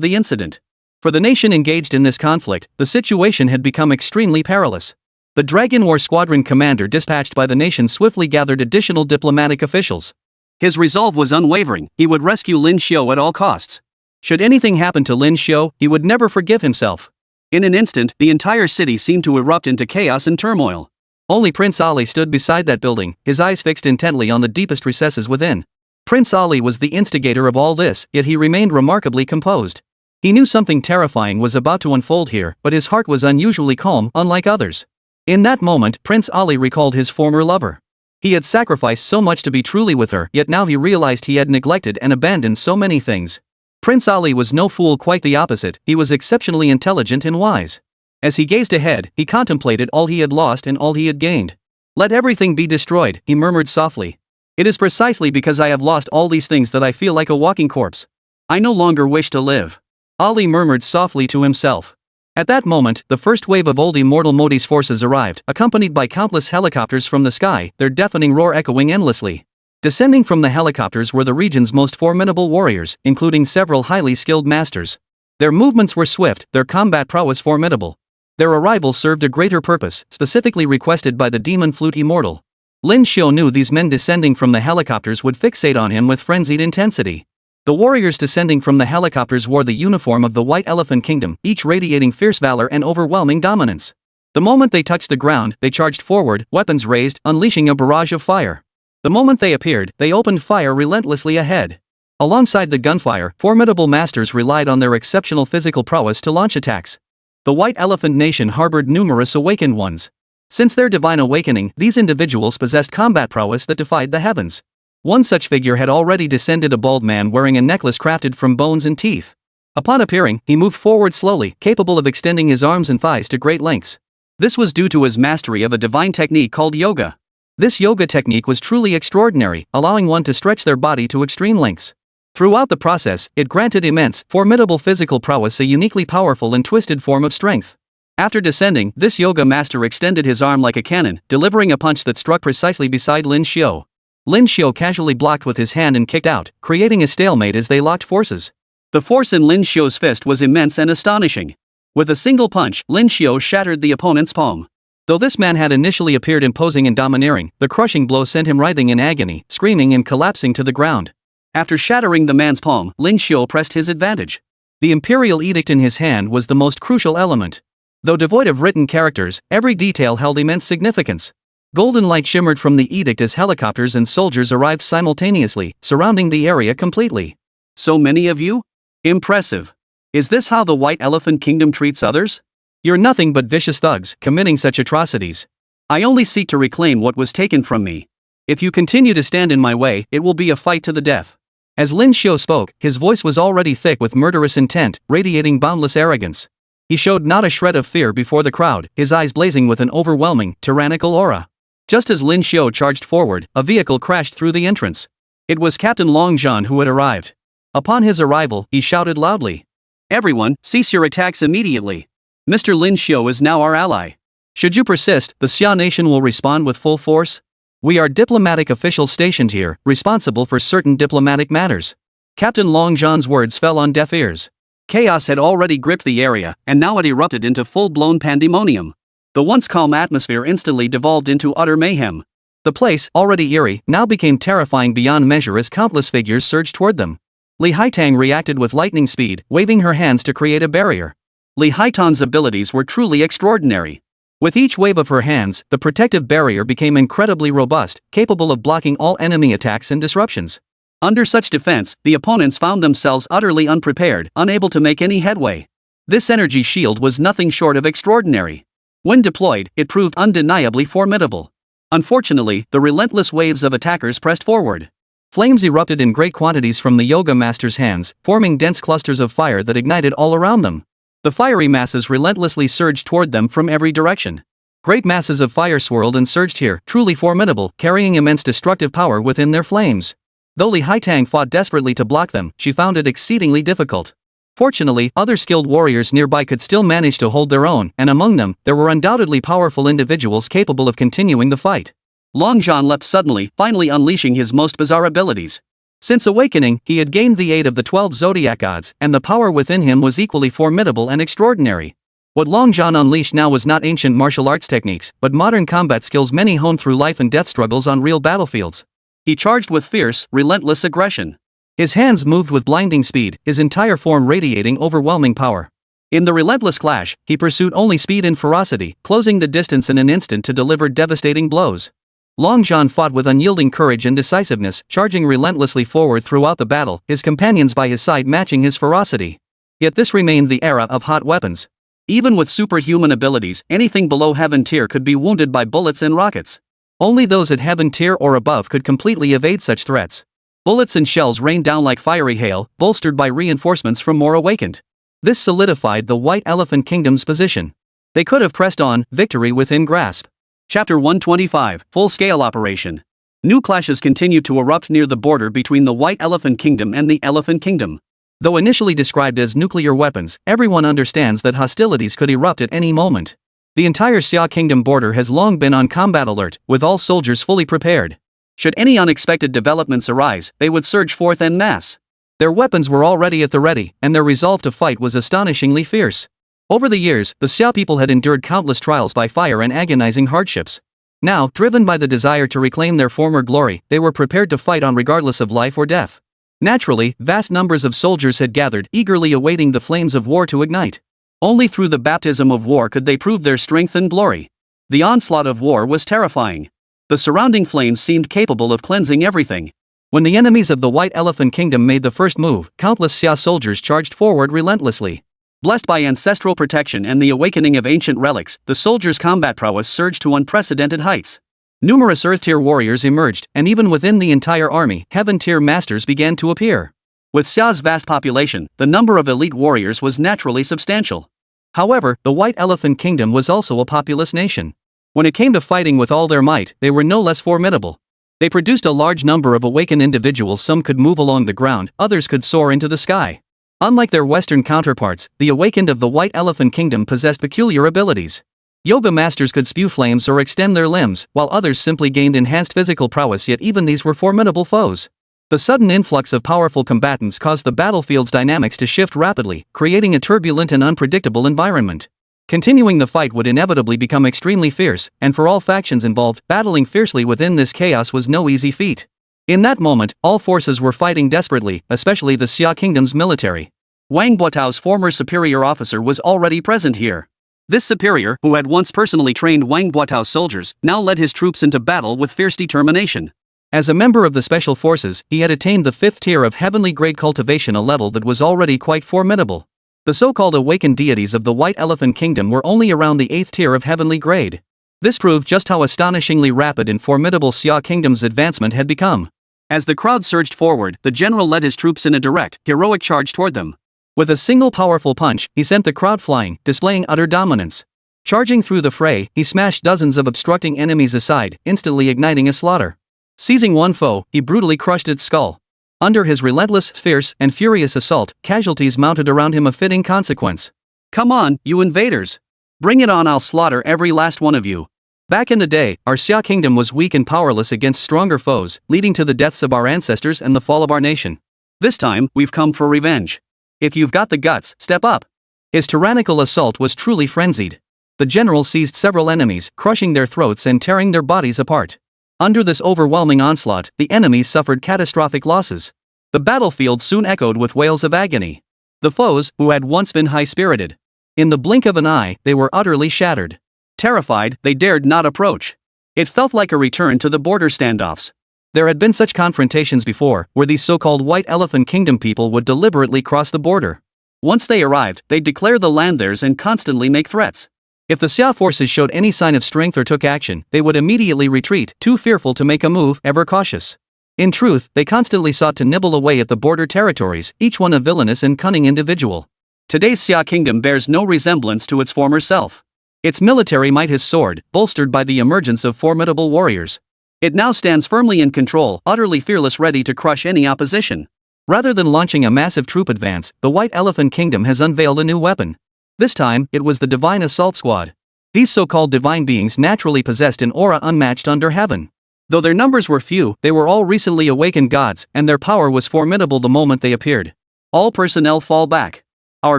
the incident. For the nation engaged in this conflict, the situation had become extremely perilous. The Dragon War Squadron commander dispatched by the nation swiftly gathered additional diplomatic officials. His resolve was unwavering, he would rescue Lin Xiao at all costs. Should anything happen to Lin Xiao, he would never forgive himself. In an instant, the entire city seemed to erupt into chaos and turmoil. Only Prince Ali stood beside that building, his eyes fixed intently on the deepest recesses within. Prince Ali was the instigator of all this, yet he remained remarkably composed. He knew something terrifying was about to unfold here, but his heart was unusually calm, unlike others. In that moment, Prince Ali recalled his former lover. He had sacrificed so much to be truly with her, yet now he realized he had neglected and abandoned so many things. Prince Ali was no fool, quite the opposite, he was exceptionally intelligent and wise. As he gazed ahead, he contemplated all he had lost and all he had gained. Let everything be destroyed, he murmured softly. It is precisely because I have lost all these things that I feel like a walking corpse. I no longer wish to live. Ali murmured softly to himself. At that moment, the first wave of old immortal Modi's forces arrived, accompanied by countless helicopters from the sky, their deafening roar echoing endlessly. Descending from the helicopters were the region's most formidable warriors, including several highly skilled masters. Their movements were swift, their combat prowess formidable. Their arrival served a greater purpose, specifically requested by the demon flute immortal. Lin Xiu knew these men descending from the helicopters would fixate on him with frenzied intensity. The warriors descending from the helicopters wore the uniform of the White Elephant Kingdom, each radiating fierce valor and overwhelming dominance. The moment they touched the ground, they charged forward, weapons raised, unleashing a barrage of fire. The moment they appeared, they opened fire relentlessly ahead. Alongside the gunfire, formidable masters relied on their exceptional physical prowess to launch attacks. The White Elephant Nation harbored numerous awakened ones. Since their divine awakening, these individuals possessed combat prowess that defied the heavens. One such figure had already descended, a bald man wearing a necklace crafted from bones and teeth. Upon appearing, he moved forward slowly, capable of extending his arms and thighs to great lengths. This was due to his mastery of a divine technique called yoga. This yoga technique was truly extraordinary, allowing one to stretch their body to extreme lengths. Throughout the process, it granted immense, formidable physical prowess, a uniquely powerful and twisted form of strength. After descending, this yoga master extended his arm like a cannon, delivering a punch that struck precisely beside Lin Xiu. Lin Xiu casually blocked with his hand and kicked out, creating a stalemate as they locked forces. The force in Lin Xiu's fist was immense and astonishing. With a single punch, Lin Xiu shattered the opponent's palm. Though this man had initially appeared imposing and domineering, the crushing blow sent him writhing in agony, screaming and collapsing to the ground. After shattering the man's palm, Lin Xiu pressed his advantage. The imperial edict in his hand was the most crucial element. Though devoid of written characters, every detail held immense significance. Golden light shimmered from the edict as helicopters and soldiers arrived simultaneously, surrounding the area completely. So many of you? Impressive. Is this how the White Elephant Kingdom treats others? You're nothing but vicious thugs, committing such atrocities. I only seek to reclaim what was taken from me. If you continue to stand in my way, it will be a fight to the death. As Lin Xiu spoke, his voice was already thick with murderous intent, radiating boundless arrogance. He showed not a shred of fear before the crowd, his eyes blazing with an overwhelming, tyrannical aura. Just as Lin Xiu charged forward, a vehicle crashed through the entrance. It was Captain Long Zhan who had arrived. Upon his arrival, he shouted loudly. Everyone, cease your attacks immediately. Mr. Lin Xiu is now our ally. Should you persist, the Xia nation will respond with full force. We are diplomatic officials stationed here, responsible for certain diplomatic matters. Captain Long Zhan's words fell on deaf ears. Chaos had already gripped the area, and now it erupted into full-blown pandemonium. The once calm atmosphere instantly devolved into utter mayhem. The place, already eerie, now became terrifying beyond measure as countless figures surged toward them. Li Haitang reacted with lightning speed, waving her hands to create a barrier. Li Haitang's abilities were truly extraordinary. With each wave of her hands, the protective barrier became incredibly robust, capable of blocking all enemy attacks and disruptions. Under such defense, the opponents found themselves utterly unprepared, unable to make any headway. This energy shield was nothing short of extraordinary. When deployed, it proved undeniably formidable. Unfortunately, the relentless waves of attackers pressed forward. Flames erupted in great quantities from the yoga master's hands, forming dense clusters of fire that ignited all around them. The fiery masses relentlessly surged toward them from every direction. Great masses of fire swirled and surged here, truly formidable, carrying immense destructive power within their flames. Though Li Haitang fought desperately to block them, she found it exceedingly difficult. Fortunately, other skilled warriors nearby could still manage to hold their own, and among them, there were undoubtedly powerful individuals capable of continuing the fight. Long Zhan leapt suddenly, finally unleashing his most bizarre abilities. Since awakening, he had gained the aid of the 12 zodiac gods, and the power within him was equally formidable and extraordinary. What Long Zhan unleashed now was not ancient martial arts techniques, but modern combat skills many honed through life and death struggles on real battlefields. He charged with fierce, relentless aggression. His hands moved with blinding speed, his entire form radiating overwhelming power. In the relentless clash, he pursued only speed and ferocity, closing the distance in an instant to deliver devastating blows. Long Zhan fought with unyielding courage and decisiveness, charging relentlessly forward throughout the battle, his companions by his side matching his ferocity. Yet this remained the era of hot weapons. Even with superhuman abilities, anything below Heaven tier could be wounded by bullets and rockets. Only those at Heaven tier or above could completely evade such threats. Bullets and shells rained down like fiery hail, bolstered by reinforcements from more awakened. This solidified the White Elephant Kingdom's position. They could have pressed on, victory within grasp. Chapter 125, Full-Scale Operation. New clashes continued to erupt near the border between the White Elephant Kingdom and the Elephant Kingdom. Though initially described as nuclear weapons, everyone understands that hostilities could erupt at any moment. The entire Xia Kingdom border has long been on combat alert, with all soldiers fully prepared. Should any unexpected developments arise, they would surge forth en masse. Their weapons were already at the ready, and their resolve to fight was astonishingly fierce. Over the years, the Xia people had endured countless trials by fire and agonizing hardships. Now, driven by the desire to reclaim their former glory, they were prepared to fight on regardless of life or death. Naturally, vast numbers of soldiers had gathered, eagerly awaiting the flames of war to ignite. Only through the baptism of war could they prove their strength and glory. The onslaught of war was terrifying. The surrounding flames seemed capable of cleansing everything. When the enemies of the White Elephant Kingdom made the first move, countless Xia soldiers charged forward relentlessly. Blessed by ancestral protection and the awakening of ancient relics, the soldiers' combat prowess surged to unprecedented heights. Numerous Earth-tier warriors emerged, and even within the entire army, Heaven-tier masters began to appear. With Xia's vast population, the number of elite warriors was naturally substantial. However, the White Elephant Kingdom was also a populous nation. When it came to fighting with all their might, they were no less formidable. They produced a large number of awakened individuals. Some could move along the ground, others could soar into the sky. Unlike their Western counterparts, the awakened of the White Elephant Kingdom possessed peculiar abilities. Yoga masters could spew flames or extend their limbs, while others simply gained enhanced physical prowess, yet even these were formidable foes. The sudden influx of powerful combatants caused the battlefield's dynamics to shift rapidly, creating a turbulent and unpredictable environment. Continuing the fight would inevitably become extremely fierce, and for all factions involved, battling fiercely within this chaos was no easy feat. In that moment, all forces were fighting desperately, especially the Xia Kingdom's military. Wang Buotao's former superior officer was already present here. This superior, who had once personally trained Wang Buotao's soldiers, now led his troops into battle with fierce determination. As a member of the Special Forces, he had attained the 5th tier of heavenly grade cultivation, a level that was already quite formidable. The so-called awakened deities of the White Elephant Kingdom were only around the 8th tier of heavenly grade. This proved just how astonishingly rapid and formidable Xia Kingdom's advancement had become. As the crowd surged forward, the general led his troops in a direct, heroic charge toward them. With a single powerful punch, he sent the crowd flying, displaying utter dominance. Charging through the fray, he smashed dozens of obstructing enemies aside, instantly igniting a slaughter. Seizing one foe, he brutally crushed its skull. Under his relentless, fierce, and furious assault, casualties mounted around him, a fitting consequence. Come on, you invaders! Bring it on, I'll slaughter every last one of you. Back in the day, our Xia Kingdom was weak and powerless against stronger foes, leading to the deaths of our ancestors and the fall of our nation. This time, we've come for revenge. If you've got the guts, step up. His tyrannical assault was truly frenzied. The general seized several enemies, crushing their throats and tearing their bodies apart. Under this overwhelming onslaught, the enemies suffered catastrophic losses. The battlefield soon echoed with wails of agony. The foes, who had once been high-spirited, in the blink of an eye, they were utterly shattered. Terrified, they dared not approach. It felt like a return to the border standoffs. There had been such confrontations before, where these so-called White Elephant Kingdom people would deliberately cross the border. Once they arrived, they'd declare the land theirs and constantly make threats. If the Xia forces showed any sign of strength or took action, they would immediately retreat, too fearful to make a move, ever cautious. In truth, they constantly sought to nibble away at the border territories, each one a villainous and cunning individual. Today's Xia Kingdom bears no resemblance to its former self. Its military might has soared, bolstered by the emergence of formidable warriors. It now stands firmly in control, utterly fearless, ready to crush any opposition. Rather than launching a massive troop advance, the White Elephant Kingdom has unveiled a new weapon. This time, it was the Divine Assault Squad. These so-called divine beings naturally possessed an aura unmatched under heaven. Though their numbers were few, they were all recently awakened gods, and their power was formidable the moment they appeared. All personnel fall back. Our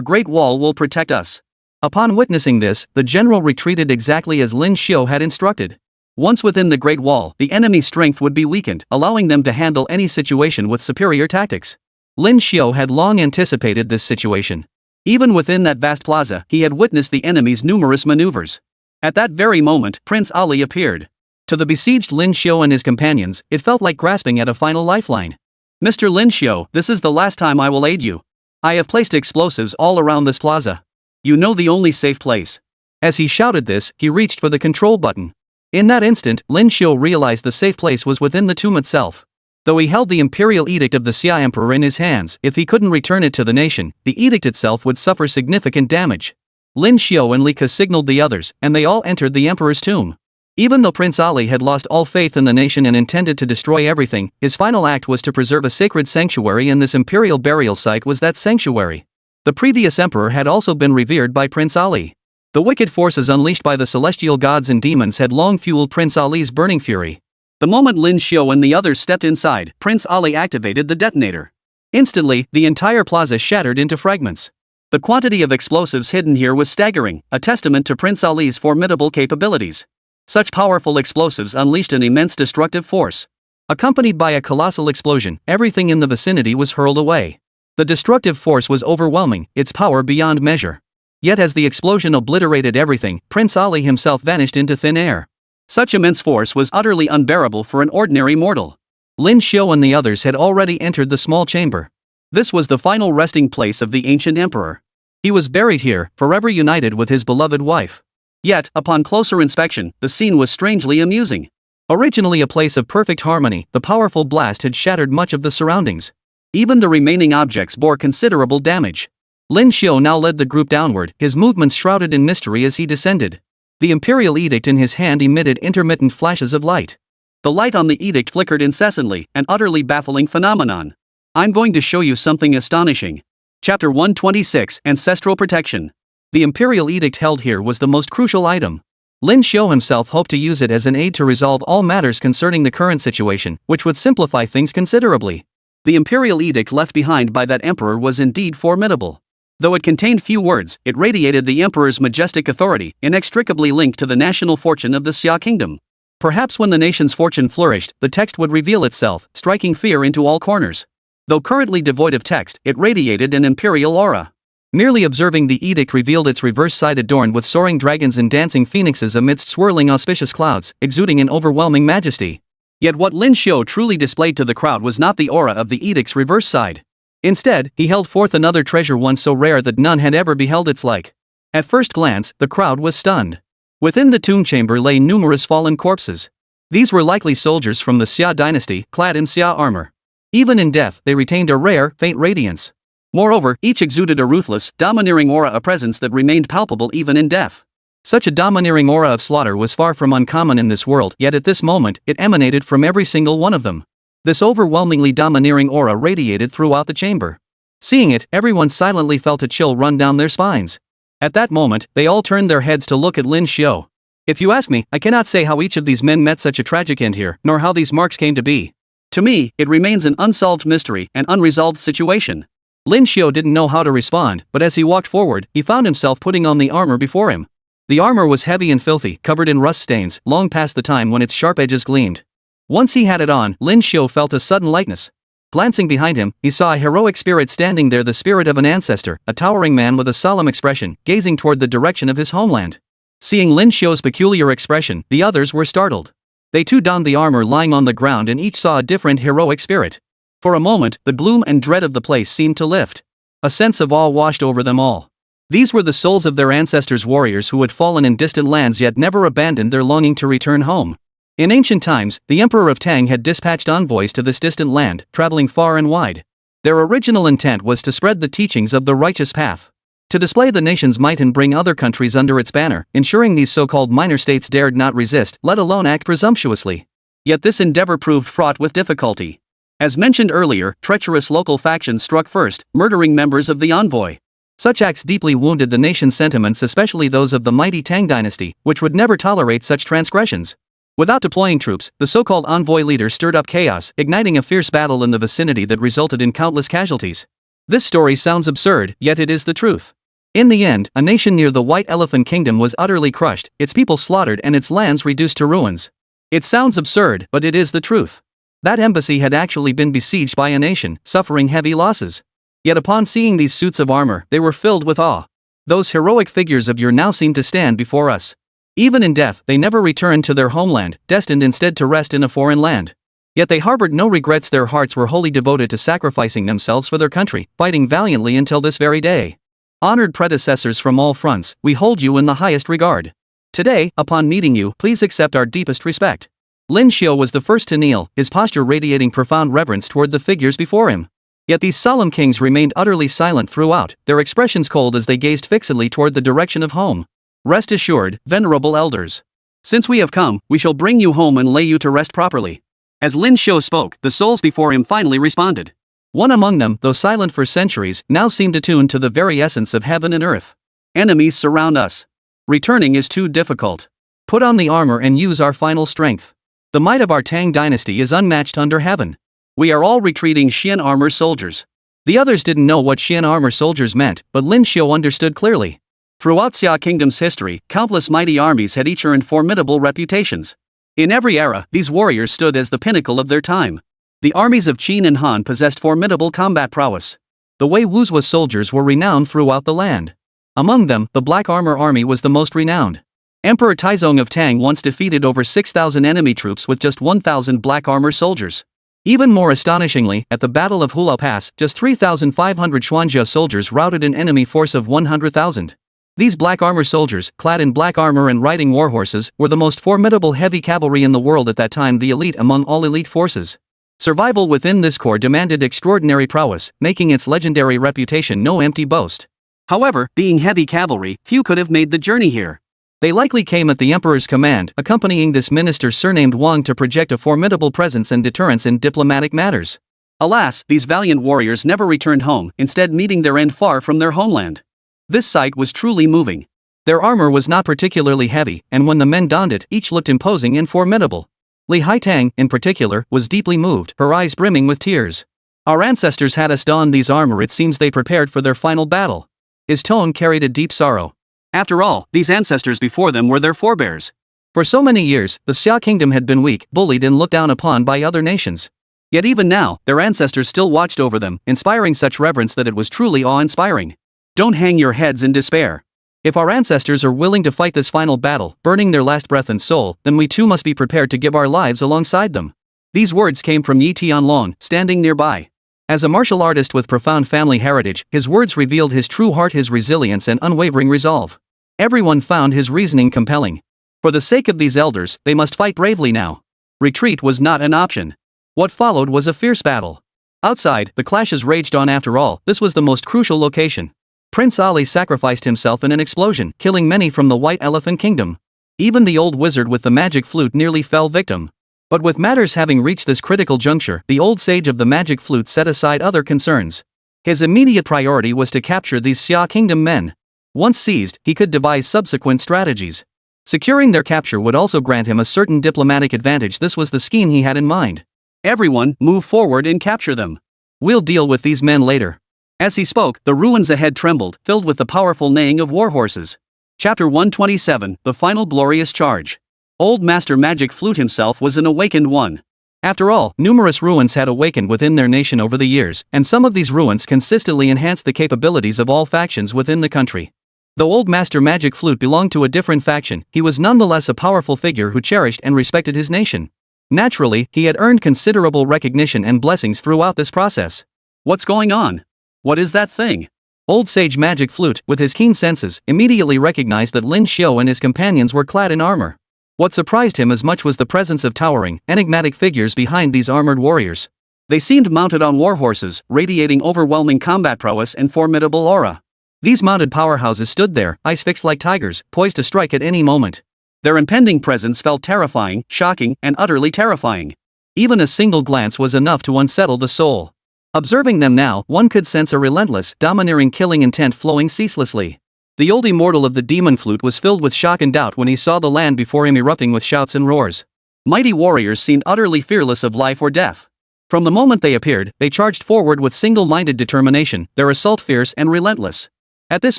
Great Wall will protect us. Upon witnessing this, the general retreated exactly as Lin Xiu had instructed. Once within the Great Wall, the enemy's strength would be weakened, allowing them to handle any situation with superior tactics. Lin Xiu had long anticipated this situation. Even within that vast plaza, he had witnessed the enemy's numerous maneuvers. At that very moment, Prince Ali appeared. To the besieged Lin Xiu and his companions, it felt like grasping at a final lifeline. Mr. Lin Xiu, this is the last time I will aid you. I have placed explosives all around this plaza. You know the only safe place. As he shouted this, he reached for the control button. In that instant, Lin Xiu realized the safe place was within the tomb itself. Though he held the imperial edict of the Xia Emperor in his hands, if he couldn't return it to the nation, the edict itself would suffer significant damage. Lin Xiao and Li Ke signaled the others, and they all entered the emperor's tomb. Even though Prince Ali had lost all faith in the nation and intended to destroy everything, his final act was to preserve a sacred sanctuary, and this imperial burial site was that sanctuary. The previous emperor had also been revered by Prince Ali. The wicked forces unleashed by the celestial gods and demons had long fueled Prince Ali's burning fury. The moment Lin Xiao and the others stepped inside, Prince Ali activated the detonator. Instantly, the entire plaza shattered into fragments. The quantity of explosives hidden here was staggering, a testament to Prince Ali's formidable capabilities. Such powerful explosives unleashed an immense destructive force. Accompanied by a colossal explosion, everything in the vicinity was hurled away. The destructive force was overwhelming, its power beyond measure. Yet as the explosion obliterated everything, Prince Ali himself vanished into thin air. Such immense force was utterly unbearable for an ordinary mortal. Lin Xiao and the others had already entered the small chamber. This was the final resting place of the ancient emperor. He was buried here, forever united with his beloved wife. Yet, upon closer inspection, the scene was strangely amusing. Originally a place of perfect harmony, the powerful blast had shattered much of the surroundings. Even the remaining objects bore considerable damage. Lin Xiao now led the group downward, his movements shrouded in mystery as he descended. The imperial edict in his hand emitted intermittent flashes of light. The light on the edict flickered incessantly, an utterly baffling phenomenon. I'm going to show you something astonishing. Chapter 126, Ancestral Protection. The imperial edict held here was the most crucial item. Lin Xiao himself hoped to use it as an aid to resolve all matters concerning the current situation, which would simplify things considerably. The imperial edict left behind by that emperor was indeed formidable. Though it contained few words, it radiated the emperor's majestic authority, inextricably linked to the national fortune of the Xia Kingdom. Perhaps when the nation's fortune flourished, the text would reveal itself, striking fear into all corners. Though currently devoid of text, it radiated an imperial aura. Merely observing the edict revealed its reverse side adorned with soaring dragons and dancing phoenixes amidst swirling auspicious clouds, exuding an overwhelming majesty. Yet what Lin Xiao truly displayed to the crowd was not the aura of the edict's reverse side. Instead, he held forth another treasure, one so rare that none had ever beheld its like. At first glance, the crowd was stunned. Within the tomb chamber lay numerous fallen corpses. These were likely soldiers from the Xia dynasty, clad in Xia armor. Even in death, they retained a rare, faint radiance. Moreover, each exuded a ruthless, domineering aura, a presence that remained palpable even in death. Such a domineering aura of slaughter was far from uncommon in this world, yet at this moment, it emanated from every single one of them. This overwhelmingly domineering aura radiated throughout the chamber. Seeing it, everyone silently felt a chill run down their spines. At that moment, they all turned their heads to look at Lin Xiao. If you ask me, I cannot say how each of these men met such a tragic end here, nor how these marks came to be. To me, it remains an unsolved mystery, an unresolved situation. Lin Xiao didn't know how to respond, but as he walked forward, he found himself putting on the armor before him. The armor was heavy and filthy, covered in rust stains, long past the time when its sharp edges gleamed. Once he had it on, Lin Xiao felt a sudden lightness. Glancing behind him, he saw a heroic spirit standing there, the spirit of an ancestor, a towering man with a solemn expression, gazing toward the direction of his homeland. Seeing Lin Xiao's peculiar expression, the others were startled. They too donned the armor lying on the ground and each saw a different heroic spirit. For a moment, the gloom and dread of the place seemed to lift. A sense of awe washed over them all. These were the souls of their ancestors, warriors who had fallen in distant lands yet never abandoned their longing to return home. In ancient times, the Emperor of Tang had dispatched envoys to this distant land, traveling far and wide. Their original intent was to spread the teachings of the righteous path. To display the nation's might and bring other countries under its banner, ensuring these so-called minor states dared not resist, let alone act presumptuously. Yet this endeavor proved fraught with difficulty. As mentioned earlier, treacherous local factions struck first, murdering members of the envoy. Such acts deeply wounded the nation's sentiments, especially those of the mighty Tang dynasty, which would never tolerate such transgressions. Without deploying troops, the so-called envoy leader stirred up chaos, igniting a fierce battle in the vicinity that resulted in countless casualties. This story sounds absurd, yet it is the truth. In the end, a nation near the White Elephant Kingdom was utterly crushed, its people slaughtered and its lands reduced to ruins. It sounds absurd, but it is the truth. That embassy had actually been besieged by a nation, suffering heavy losses. Yet upon seeing these suits of armor, they were filled with awe. Those heroic figures of yore now seem to stand before us. Even in death, they never returned to their homeland, destined instead to rest in a foreign land. Yet they harbored no regrets, their hearts were wholly devoted to sacrificing themselves for their country, fighting valiantly until this very day. Honored predecessors from all fronts, we hold you in the highest regard. Today, upon meeting you, please accept our deepest respect. Lin Xiao was the first to kneel, his posture radiating profound reverence toward the figures before him. Yet these solemn kings remained utterly silent throughout, their expressions cold as they gazed fixedly toward the direction of home. Rest assured, venerable elders. Since we have come, we shall bring you home and lay you to rest properly. As Lin Xiu spoke, the souls before him finally responded. One among them, though silent for centuries, now seemed attuned to the very essence of heaven and earth. Enemies surround us. Returning is too difficult. Put on the armor and use our final strength. The might of our Tang dynasty is unmatched under heaven. We are all retreating Xian armor soldiers. The others didn't know what Xian armor soldiers meant, but Lin Xiu understood clearly. Throughout Xia Kingdom's history, countless mighty armies had each earned formidable reputations. In every era, these warriors stood as the pinnacle of their time. The armies of Qin and Han possessed formidable combat prowess. The Wei Wu's soldiers were renowned throughout the land. Among them, the Black Armor Army was the most renowned. Emperor Taizong of Tang once defeated over 6,000 enemy troops with just 1,000 Black Armor soldiers. Even more astonishingly, at the Battle of Hulao Pass, just 3,500 Xuanjia soldiers routed an enemy force of 100,000. These Black Armor soldiers, clad in black armor and riding warhorses, were the most formidable heavy cavalry in the world at that time, the elite among all elite forces. Survival within this corps demanded extraordinary prowess, making its legendary reputation no empty boast. However, being heavy cavalry, few could have made the journey here. They likely came at the emperor's command, accompanying this minister surnamed Wang to project a formidable presence and deterrence in diplomatic matters. Alas, these valiant warriors never returned home, instead meeting their end far from their homeland. This sight was truly moving. Their armor was not particularly heavy, and when the men donned it, each looked imposing and formidable. Li Haitang, in particular, was deeply moved, her eyes brimming with tears. Our ancestors had us don these armor, it seems they prepared for their final battle. His tone carried a deep sorrow. After all, these ancestors before them were their forebears. For so many years, the Xia Kingdom had been weak, bullied and looked down upon by other nations. Yet even now, their ancestors still watched over them, inspiring such reverence that it was truly awe-inspiring. Don't hang your heads in despair. If our ancestors are willing to fight this final battle, burning their last breath and soul, then we too must be prepared to give our lives alongside them. These words came from Yi Tianlong, standing nearby. As a martial artist with profound family heritage, his words revealed his true heart, his resilience and unwavering resolve. Everyone found his reasoning compelling. For the sake of these elders, they must fight bravely now. Retreat was not an option. What followed was a fierce battle. Outside, the clashes raged on. After all, this was the most crucial location. Prince Ali sacrificed himself in an explosion, killing many from the White Elephant Kingdom. Even the old wizard with the magic flute nearly fell victim. But with matters having reached this critical juncture, the old sage of the magic flute set aside other concerns. His immediate priority was to capture these Xia Kingdom men. Once seized, he could devise subsequent strategies. Securing their capture would also grant him a certain diplomatic advantage. This was the scheme he had in mind. Everyone, move forward and capture them. We'll deal with these men later. As he spoke, the ruins ahead trembled, filled with the powerful neighing of warhorses. Chapter 127, The Final Glorious Charge. Old Master Magic Flute himself was an awakened one. After all, numerous ruins had awakened within their nation over the years, and some of these ruins consistently enhanced the capabilities of all factions within the country. Though Old Master Magic Flute belonged to a different faction, he was nonetheless a powerful figure who cherished and respected his nation. Naturally, he had earned considerable recognition and blessings throughout this process. What's going on? What is that thing? Old Sage Magic Flute, with his keen senses, immediately recognized that Lin Xiu and his companions were clad in armor. What surprised him as much was the presence of towering, enigmatic figures behind these armored warriors. They seemed mounted on warhorses, radiating overwhelming combat prowess and formidable aura. These mounted powerhouses stood there, eyes fixed like tigers, poised to strike at any moment. Their impending presence felt terrifying, shocking, and utterly terrifying. Even a single glance was enough to unsettle the soul. Observing them now, one could sense a relentless, domineering killing intent flowing ceaselessly. The old immortal of the demon flute was filled with shock and doubt when he saw the land before him erupting with shouts and roars. Mighty warriors seemed utterly fearless of life or death. From the moment they appeared, they charged forward with single-minded determination, their assault fierce and relentless. At this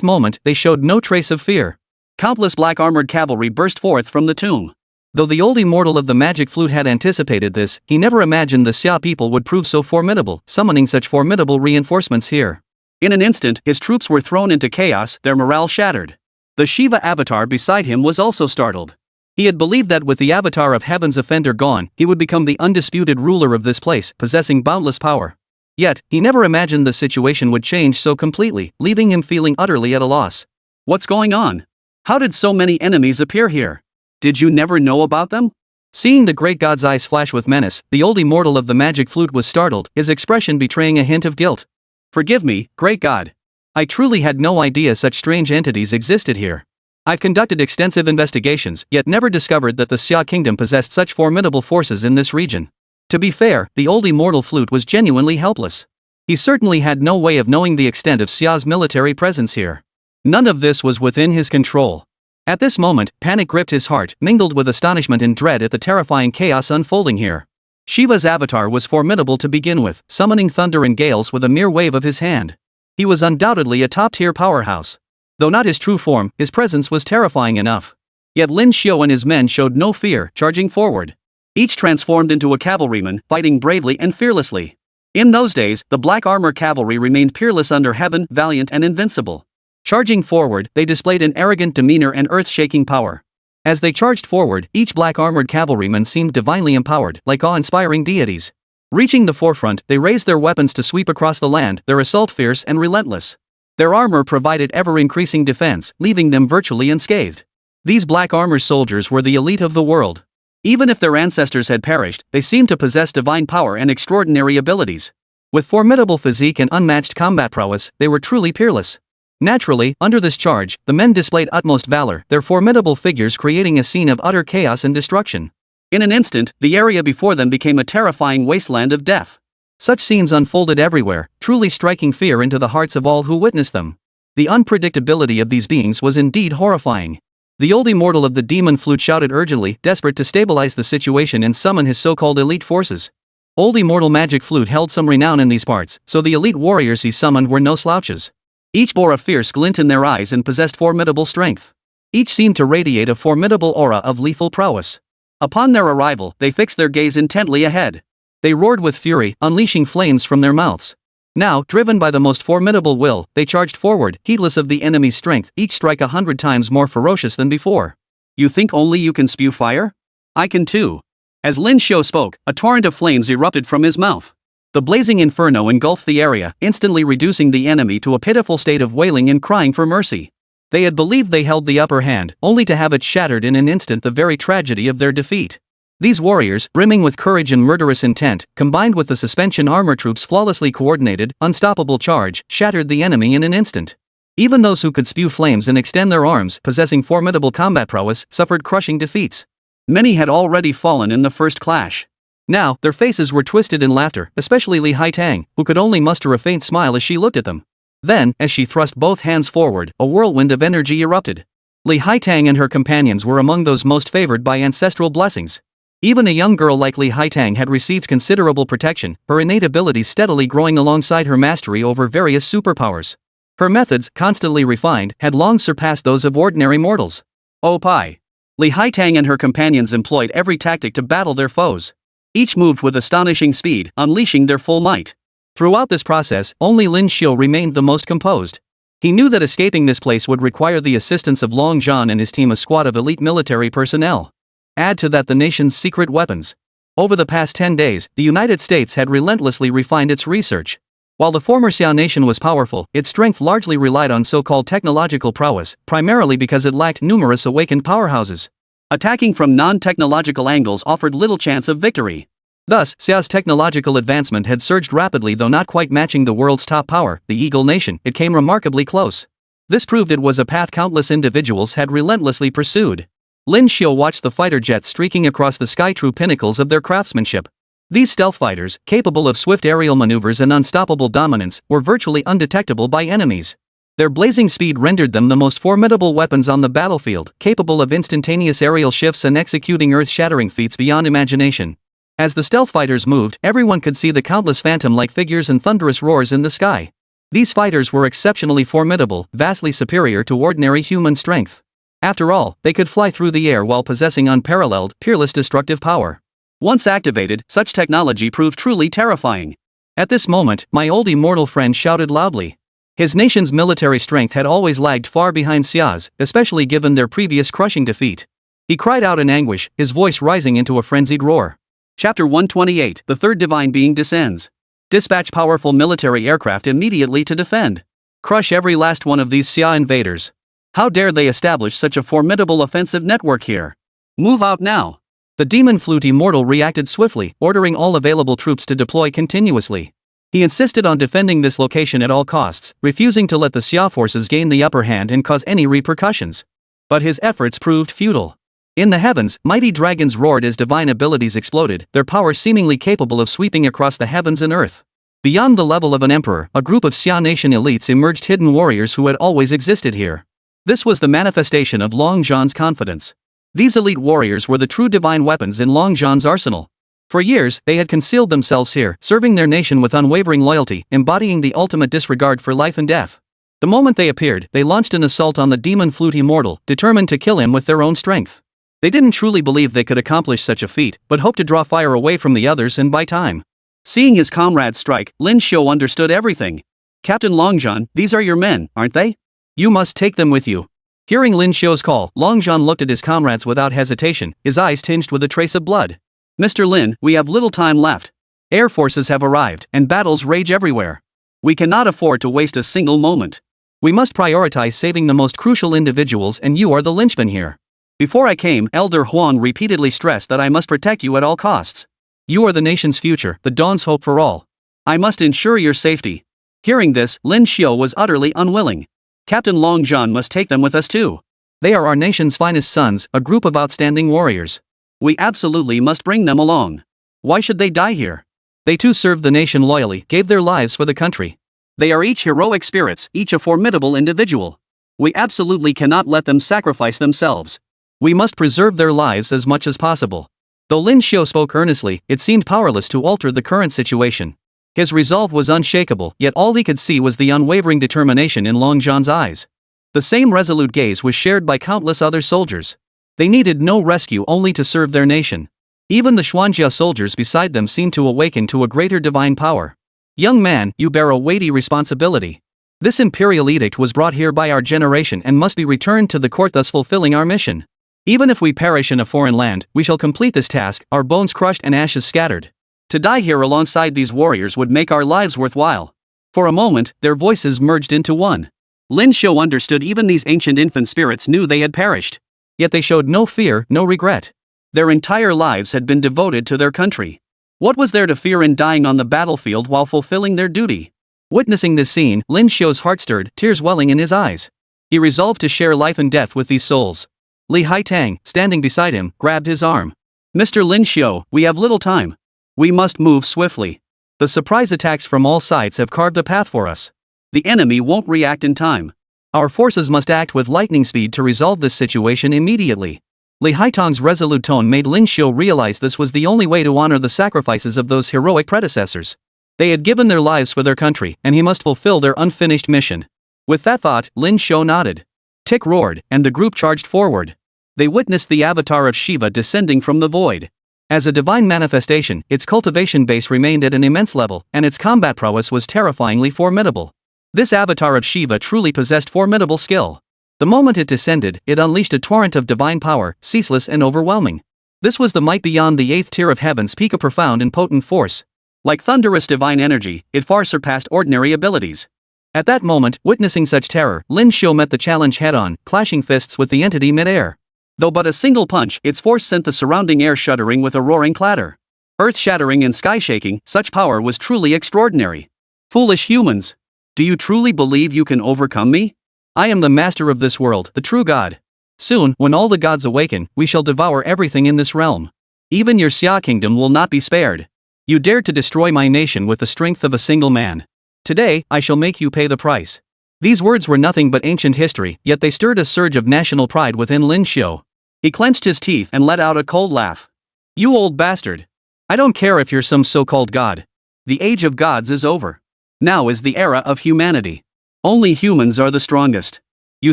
moment, they showed no trace of fear. Countless black-armored cavalry burst forth from the tomb. Though the old immortal of the magic flute had anticipated this, he never imagined the Xia people would prove so formidable, summoning such formidable reinforcements here. In an instant, his troops were thrown into chaos, their morale shattered. The Shiva avatar beside him was also startled. He had believed that with the avatar of Heaven's offender gone, he would become the undisputed ruler of this place, possessing boundless power. Yet, he never imagined the situation would change so completely, leaving him feeling utterly at a loss. What's going on? How did so many enemies appear here? Did you never know about them? Seeing the great god's eyes flash with menace, the old immortal of the magic flute was startled, his expression betraying a hint of guilt. "Forgive me, great god. I truly had no idea such strange entities existed here. I've conducted extensive investigations, yet never discovered that the Xia Kingdom possessed such formidable forces in this region." To be fair, the old immortal flute was genuinely helpless. He certainly had no way of knowing the extent of Xia's military presence here. None of this was within his control. At this moment, panic gripped his heart, mingled with astonishment and dread at the terrifying chaos unfolding here. Shiva's avatar was formidable to begin with, summoning thunder and gales with a mere wave of his hand. He was undoubtedly a top-tier powerhouse. Though not his true form, his presence was terrifying enough. Yet Lin Xiu and his men showed no fear, charging forward. Each transformed into a cavalryman, fighting bravely and fearlessly. In those days, the black armor cavalry remained peerless under heaven, valiant and invincible. Charging forward, they displayed an arrogant demeanor and earth-shaking power. As they charged forward, each black-armored cavalryman seemed divinely empowered, like awe-inspiring deities. Reaching the forefront, they raised their weapons to sweep across the land, their assault fierce and relentless. Their armor provided ever-increasing defense, leaving them virtually unscathed. These black armor soldiers were the elite of the world. Even if their ancestors had perished, they seemed to possess divine power and extraordinary abilities. With formidable physique and unmatched combat prowess, they were truly peerless. Naturally, under this charge, the men displayed utmost valor, their formidable figures creating a scene of utter chaos and destruction. In an instant, the area before them became a terrifying wasteland of death. Such scenes unfolded everywhere, truly striking fear into the hearts of all who witnessed them. The unpredictability of these beings was indeed horrifying. The old immortal of the demon flute shouted urgently, desperate to stabilize the situation and summon his so-called elite forces. Old immortal magic flute held some renown in these parts, so the elite warriors he summoned were no slouches. Each bore a fierce glint in their eyes and possessed formidable strength. Each seemed to radiate a formidable aura of lethal prowess. Upon their arrival, they fixed their gaze intently ahead. They roared with fury, unleashing flames from their mouths. Now, driven by the most formidable will, they charged forward, heedless of the enemy's strength, each strike 100 times more ferocious than before. "You think only you can spew fire? I can too." As Lin Xiu spoke, a torrent of flames erupted from his mouth. The blazing inferno engulfed the area, instantly reducing the enemy to a pitiful state of wailing and crying for mercy. They had believed they held the upper hand, only to have it shattered in an instant, the very tragedy of their defeat. These warriors, brimming with courage and murderous intent, combined with the suspension armor troops' flawlessly coordinated, unstoppable charge, shattered the enemy in an instant. Even those who could spew flames and extend their arms, possessing formidable combat prowess, suffered crushing defeats. Many had already fallen in the first clash. Now, their faces were twisted in laughter, especially Li Haitang, who could only muster a faint smile as she looked at them. Then, as she thrust both hands forward, a whirlwind of energy erupted. Li Haitang and her companions were among those most favored by ancestral blessings. Even a young girl like Li Haitang had received considerable protection, her innate abilities steadily growing alongside her mastery over various superpowers. Her methods, constantly refined, had long surpassed those of ordinary mortals. Oh pie! Li Haitang and her companions employed every tactic to battle their foes. Each moved with astonishing speed, unleashing their full might. Throughout this process, only Lin Xiu remained the most composed. He knew that escaping this place would require the assistance of Long Zhan and his team, a squad of elite military personnel. Add to that the nation's secret weapons. Over the past 10 days, the United States had relentlessly refined its research. While the former Xia nation was powerful, its strength largely relied on so-called technological prowess, primarily because it lacked numerous awakened powerhouses. Attacking from non-technological angles offered little chance of victory. Thus, Xia's technological advancement had surged rapidly, though not quite matching the world's top power, the Eagle Nation. It came remarkably close. This proved it was a path countless individuals had relentlessly pursued. Lin Xiu watched the fighter jets streaking across the sky, true pinnacles of their craftsmanship. These stealth fighters, capable of swift aerial maneuvers and unstoppable dominance, were virtually undetectable by enemies. Their blazing speed rendered them the most formidable weapons on the battlefield, capable of instantaneous aerial shifts and executing earth-shattering feats beyond imagination. As the stealth fighters moved, everyone could see the countless phantom-like figures and thunderous roars in the sky. These fighters were exceptionally formidable, vastly superior to ordinary human strength. After all, they could fly through the air while possessing unparalleled, peerless destructive power. Once activated, such technology proved truly terrifying. At this moment, my old immortal friend shouted loudly. His nation's military strength had always lagged far behind Xia's, especially given their previous crushing defeat. He cried out in anguish, his voice rising into a frenzied roar. Chapter 128, The Third Divine Being Descends. Dispatch powerful military aircraft immediately to defend. Crush every last one of these Xia invaders. How dare they establish such a formidable offensive network here? Move out now. The demon flute immortal reacted swiftly, ordering all available troops to deploy continuously. He insisted on defending this location at all costs, refusing to let the Xia forces gain the upper hand and cause any repercussions. But his efforts proved futile. In the heavens, mighty dragons roared as divine abilities exploded, their power seemingly capable of sweeping across the heavens and earth. Beyond the level of an emperor, a group of Xia nation elites emerged, hidden warriors who had always existed here. This was the manifestation of Long Zhan's confidence. These elite warriors were the true divine weapons in Long Zhan's arsenal. For years, they had concealed themselves here, serving their nation with unwavering loyalty, embodying the ultimate disregard for life and death. The moment they appeared, they launched an assault on the demon flute immortal, determined to kill him with their own strength. They didn't truly believe they could accomplish such a feat, but hoped to draw fire away from the others and buy time. Seeing his comrades strike, Lin Xiu understood everything. Captain Long Zhan, these are your men, aren't they? You must take them with you. Hearing Lin Xiu's call, Long Zhan looked at his comrades without hesitation, his eyes tinged with a trace of blood. Mr. Lin, we have little time left. Air forces have arrived, and battles rage everywhere. We cannot afford to waste a single moment. We must prioritize saving the most crucial individuals, and you are the linchpin here. Before I came, Elder Huang repeatedly stressed that I must protect you at all costs. You are the nation's future, the dawn's hope for all. I must ensure your safety. Hearing this, Lin Xiu was utterly unwilling. Captain Long Zhan must take them with us too. They are our nation's finest sons, a group of outstanding warriors. We absolutely must bring them along. Why should they die here? They too served the nation loyally, gave their lives for the country. They are each heroic spirits, each a formidable individual. We absolutely cannot let them sacrifice themselves. We must preserve their lives as much as possible. Though Lin Xiu spoke earnestly, it seemed powerless to alter the current situation. His resolve was unshakable, yet all he could see was the unwavering determination in Long Zhan's eyes. The same resolute gaze was shared by countless other soldiers. They needed no rescue, only to serve their nation. Even the Xuanjia soldiers beside them seemed to awaken to a greater divine power. Young man, you bear a weighty responsibility. This imperial edict was brought here by our generation and must be returned to the court, thus fulfilling our mission. Even if we perish in a foreign land, we shall complete this task, our bones crushed and ashes scattered. To die here alongside these warriors would make our lives worthwhile. For a moment, their voices merged into one. Lin Xiu understood even these ancient infant spirits knew they had perished. Yet they showed no fear, no regret. Their entire lives had been devoted to their country. What was there to fear in dying on the battlefield while fulfilling their duty? Witnessing this scene, Lin Xiu's heart stirred, tears welling in his eyes. He resolved to share life and death with these souls. Li Haitang, standing beside him, grabbed his arm. Mr. Lin Xiu, we have little time. We must move swiftly. The surprise attacks from all sides have carved a path for us. The enemy won't react in time. Our forces must act with lightning speed to resolve this situation immediately. Li Haitang's resolute tone made Lin Xiu realize this was the only way to honor the sacrifices of those heroic predecessors. They had given their lives for their country, and he must fulfill their unfinished mission. With that thought, Lin Xiu nodded. Tick roared, and the group charged forward. They witnessed the avatar of Shiva descending from the void. As a divine manifestation, its cultivation base remained at an immense level, and its combat prowess was terrifyingly formidable. This avatar of Shiva truly possessed formidable skill. The moment it descended, it unleashed a torrent of divine power, ceaseless and overwhelming. This was the might beyond the 8th tier of heaven's peak, a profound and potent force. Like thunderous divine energy, it far surpassed ordinary abilities. At that moment, witnessing such terror, Lin Xiu met the challenge head-on, clashing fists with the entity mid-air. Though but a single punch, its force sent the surrounding air shuddering with a roaring clatter. Earth-shattering and sky-shaking, such power was truly extraordinary. Foolish humans! Do you truly believe you can overcome me? I am the master of this world, the true God. Soon, when all the gods awaken, we shall devour everything in this realm. Even your Xia Kingdom will not be spared. You dared to destroy my nation with the strength of a single man. Today, I shall make you pay the price. These words were nothing but ancient history, yet they stirred a surge of national pride within Lin Xiu. He clenched his teeth and let out a cold laugh. You old bastard. I don't care if you're some so-called god. The age of gods is over. Now is the era of humanity. Only humans are the strongest. You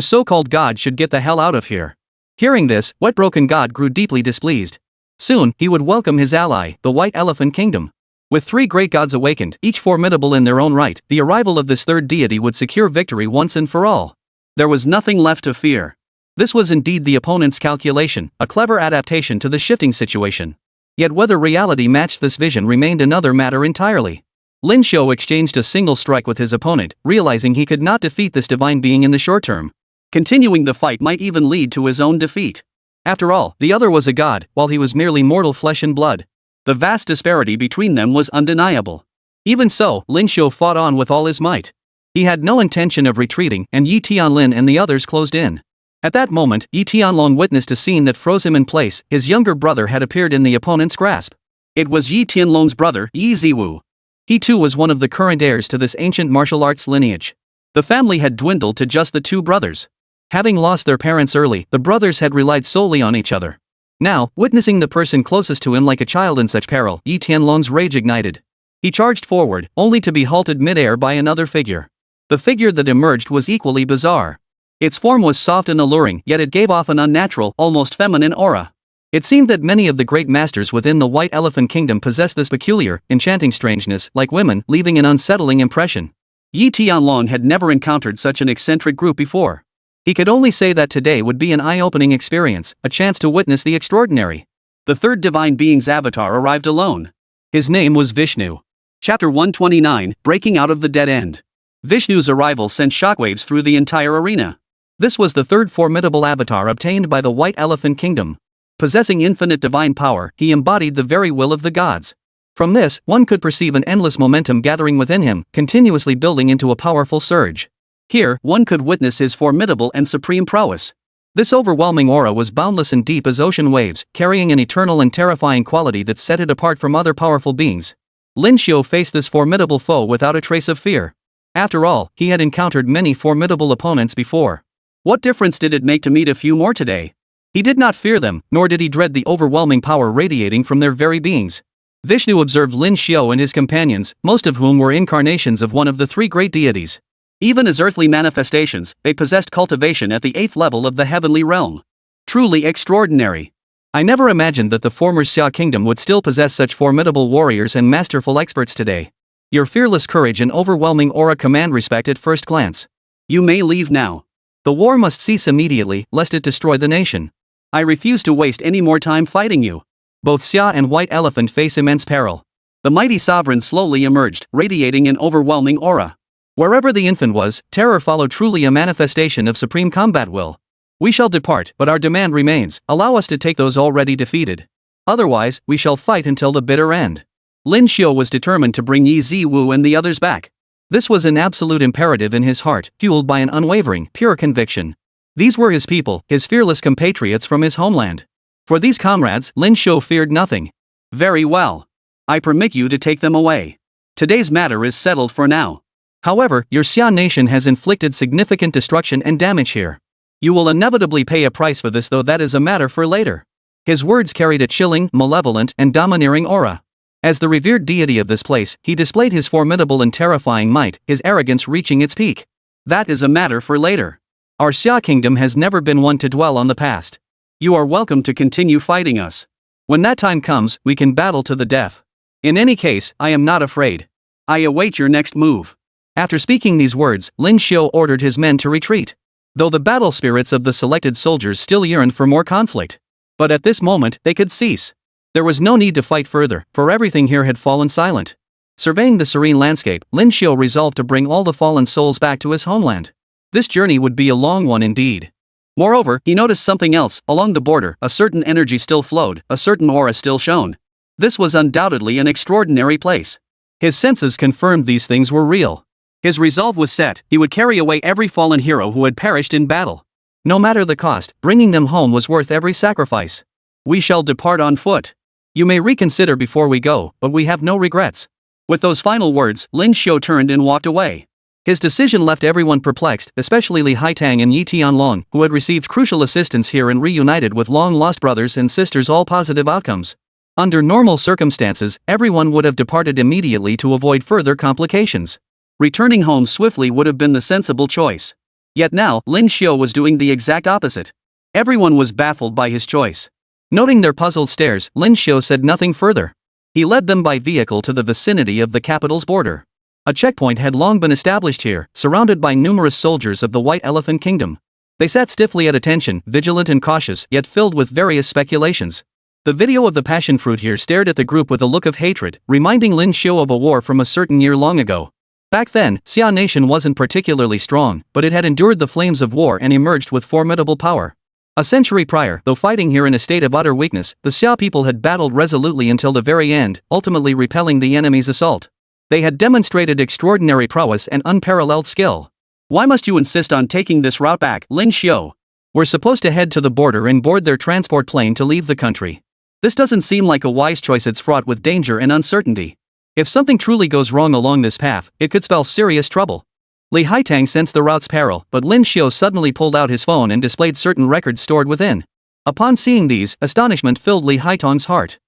so-called god should get the hell out of here. Hearing this, Wet Broken God grew deeply displeased. Soon, he would welcome his ally, the White Elephant Kingdom. With 3 great gods awakened, each formidable in their own right, the arrival of this third deity would secure victory once and for all. There was nothing left to fear. This was indeed the opponent's calculation, a clever adaptation to the shifting situation. Yet whether reality matched this vision remained another matter entirely. Lin Xiu exchanged a single strike with his opponent, realizing he could not defeat this divine being in the short term. Continuing the fight might even lead to his own defeat. After all, the other was a god, while he was merely mortal flesh and blood. The vast disparity between them was undeniable. Even so, Lin Xiu fought on with all his might. He had no intention of retreating, and Yi Tianlin and the others closed in. At that moment, Yi Tianlong witnessed a scene that froze him in place. His younger brother had appeared in the opponent's grasp. It was Yi Tianlong's brother, Yi Ziwu. He too was one of the current heirs to this ancient martial arts lineage. The family had dwindled to just the two brothers. Having lost their parents early, the brothers had relied solely on each other. Now, witnessing the person closest to him like a child in such peril, Yi Tianlong's rage ignited. He charged forward, only to be halted mid-air by another figure. The figure that emerged was equally bizarre. Its form was soft and alluring, yet it gave off an unnatural, almost feminine aura. It seemed that many of the great masters within the White Elephant Kingdom possessed this peculiar, enchanting strangeness, like women, leaving an unsettling impression. Yi Tianlong had never encountered such an eccentric group before. He could only say that today would be an eye-opening experience, a chance to witness the extraordinary. The third divine being's avatar arrived alone. His name was Vishnu. Chapter 129, Breaking Out of the Dead End. Vishnu's arrival sent shockwaves through the entire arena. This was the third formidable avatar obtained by the White Elephant Kingdom. Possessing infinite divine power, he embodied the very will of the gods. From this, one could perceive an endless momentum gathering within him, continuously building into a powerful surge. Here, one could witness his formidable and supreme prowess. This overwhelming aura was boundless and deep as ocean waves, carrying an eternal and terrifying quality that set it apart from other powerful beings. Lin Xiu faced this formidable foe without a trace of fear. After all, he had encountered many formidable opponents before. What difference did it make to meet a few more today? He did not fear them, nor did he dread the overwhelming power radiating from their very beings. Vishnu observed Lin Xiu and his companions, most of whom were incarnations of one of the three great deities. Even as earthly manifestations, they possessed cultivation at the 8th level of the heavenly realm. Truly extraordinary. I never imagined that the former Xia Kingdom would still possess such formidable warriors and masterful experts today. Your fearless courage and overwhelming aura command respect at first glance. You may leave now. The war must cease immediately, lest it destroy the nation. I refuse to waste any more time fighting you. Both Xia and White Elephant face immense peril. The mighty sovereign slowly emerged, radiating an overwhelming aura. Wherever the infant was, terror followed, truly a manifestation of supreme combat will. We shall depart, but our demand remains, allow us to take those already defeated. Otherwise, we shall fight until the bitter end. Lin Xiu was determined to bring Yi Ziwu and the others back. This was an absolute imperative in his heart, fueled by an unwavering, pure conviction. These were his people, his fearless compatriots from his homeland. For these comrades, Lin Xiu feared nothing. Very well. I permit you to take them away. Today's matter is settled for now. However, your Xia nation has inflicted significant destruction and damage here. You will inevitably pay a price for this, though that is a matter for later. His words carried a chilling, malevolent, and domineering aura. As the revered deity of this place, he displayed his formidable and terrifying might, his arrogance reaching its peak. That is a matter for later. Our Xia Kingdom has never been one to dwell on the past. You are welcome to continue fighting us. When that time comes, we can battle to the death. In any case, I am not afraid. I await your next move. After speaking these words, Lin Xiu ordered his men to retreat. Though the battle spirits of the selected soldiers still yearned for more conflict. But at this moment, they could cease. There was no need to fight further, for everything here had fallen silent. Surveying the serene landscape, Lin Xiu resolved to bring all the fallen souls back to his homeland. This journey would be a long one indeed. Moreover, he noticed something else. Along the border, a certain energy still flowed, a certain aura still shone. This was undoubtedly an extraordinary place. His senses confirmed these things were real. His resolve was set, he would carry away every fallen hero who had perished in battle. No matter the cost, bringing them home was worth every sacrifice. We shall depart on foot. You may reconsider before we go, but we have no regrets. With those final words, Lin Xiu turned and walked away. His decision left everyone perplexed, especially Li Haitang and Yi Tianlong, who had received crucial assistance here and reunited with long-lost brothers and sisters, all positive outcomes. Under normal circumstances, everyone would have departed immediately to avoid further complications. Returning home swiftly would have been the sensible choice. Yet now, Lin Xiu was doing the exact opposite. Everyone was baffled by his choice. Noting their puzzled stares, Lin Xiu said nothing further. He led them by vehicle to the vicinity of the capital's border. A checkpoint had long been established here, surrounded by numerous soldiers of the White Elephant Kingdom. They sat stiffly at attention, vigilant and cautious, yet filled with various speculations. The video of the passion fruit here stared at the group with a look of hatred, reminding Lin Xiu of a war from a certain year long ago. Back then, Xia Nation wasn't particularly strong, but it had endured the flames of war and emerged with formidable power. A century prior, though fighting here in a state of utter weakness, the Xia people had battled resolutely until the very end, ultimately repelling the enemy's assault. They had demonstrated extraordinary prowess and unparalleled skill. Why must you insist on taking this route back, Lin Xiu? We're supposed to head to the border and board their transport plane to leave the country. This doesn't seem like a wise choice. It's fraught with danger and uncertainty. If something truly goes wrong along this path, it could spell serious trouble. Li Haitang sensed the route's peril, but Lin Xiu suddenly pulled out his phone and displayed certain records stored within. Upon seeing these, astonishment filled Li Haitang's heart.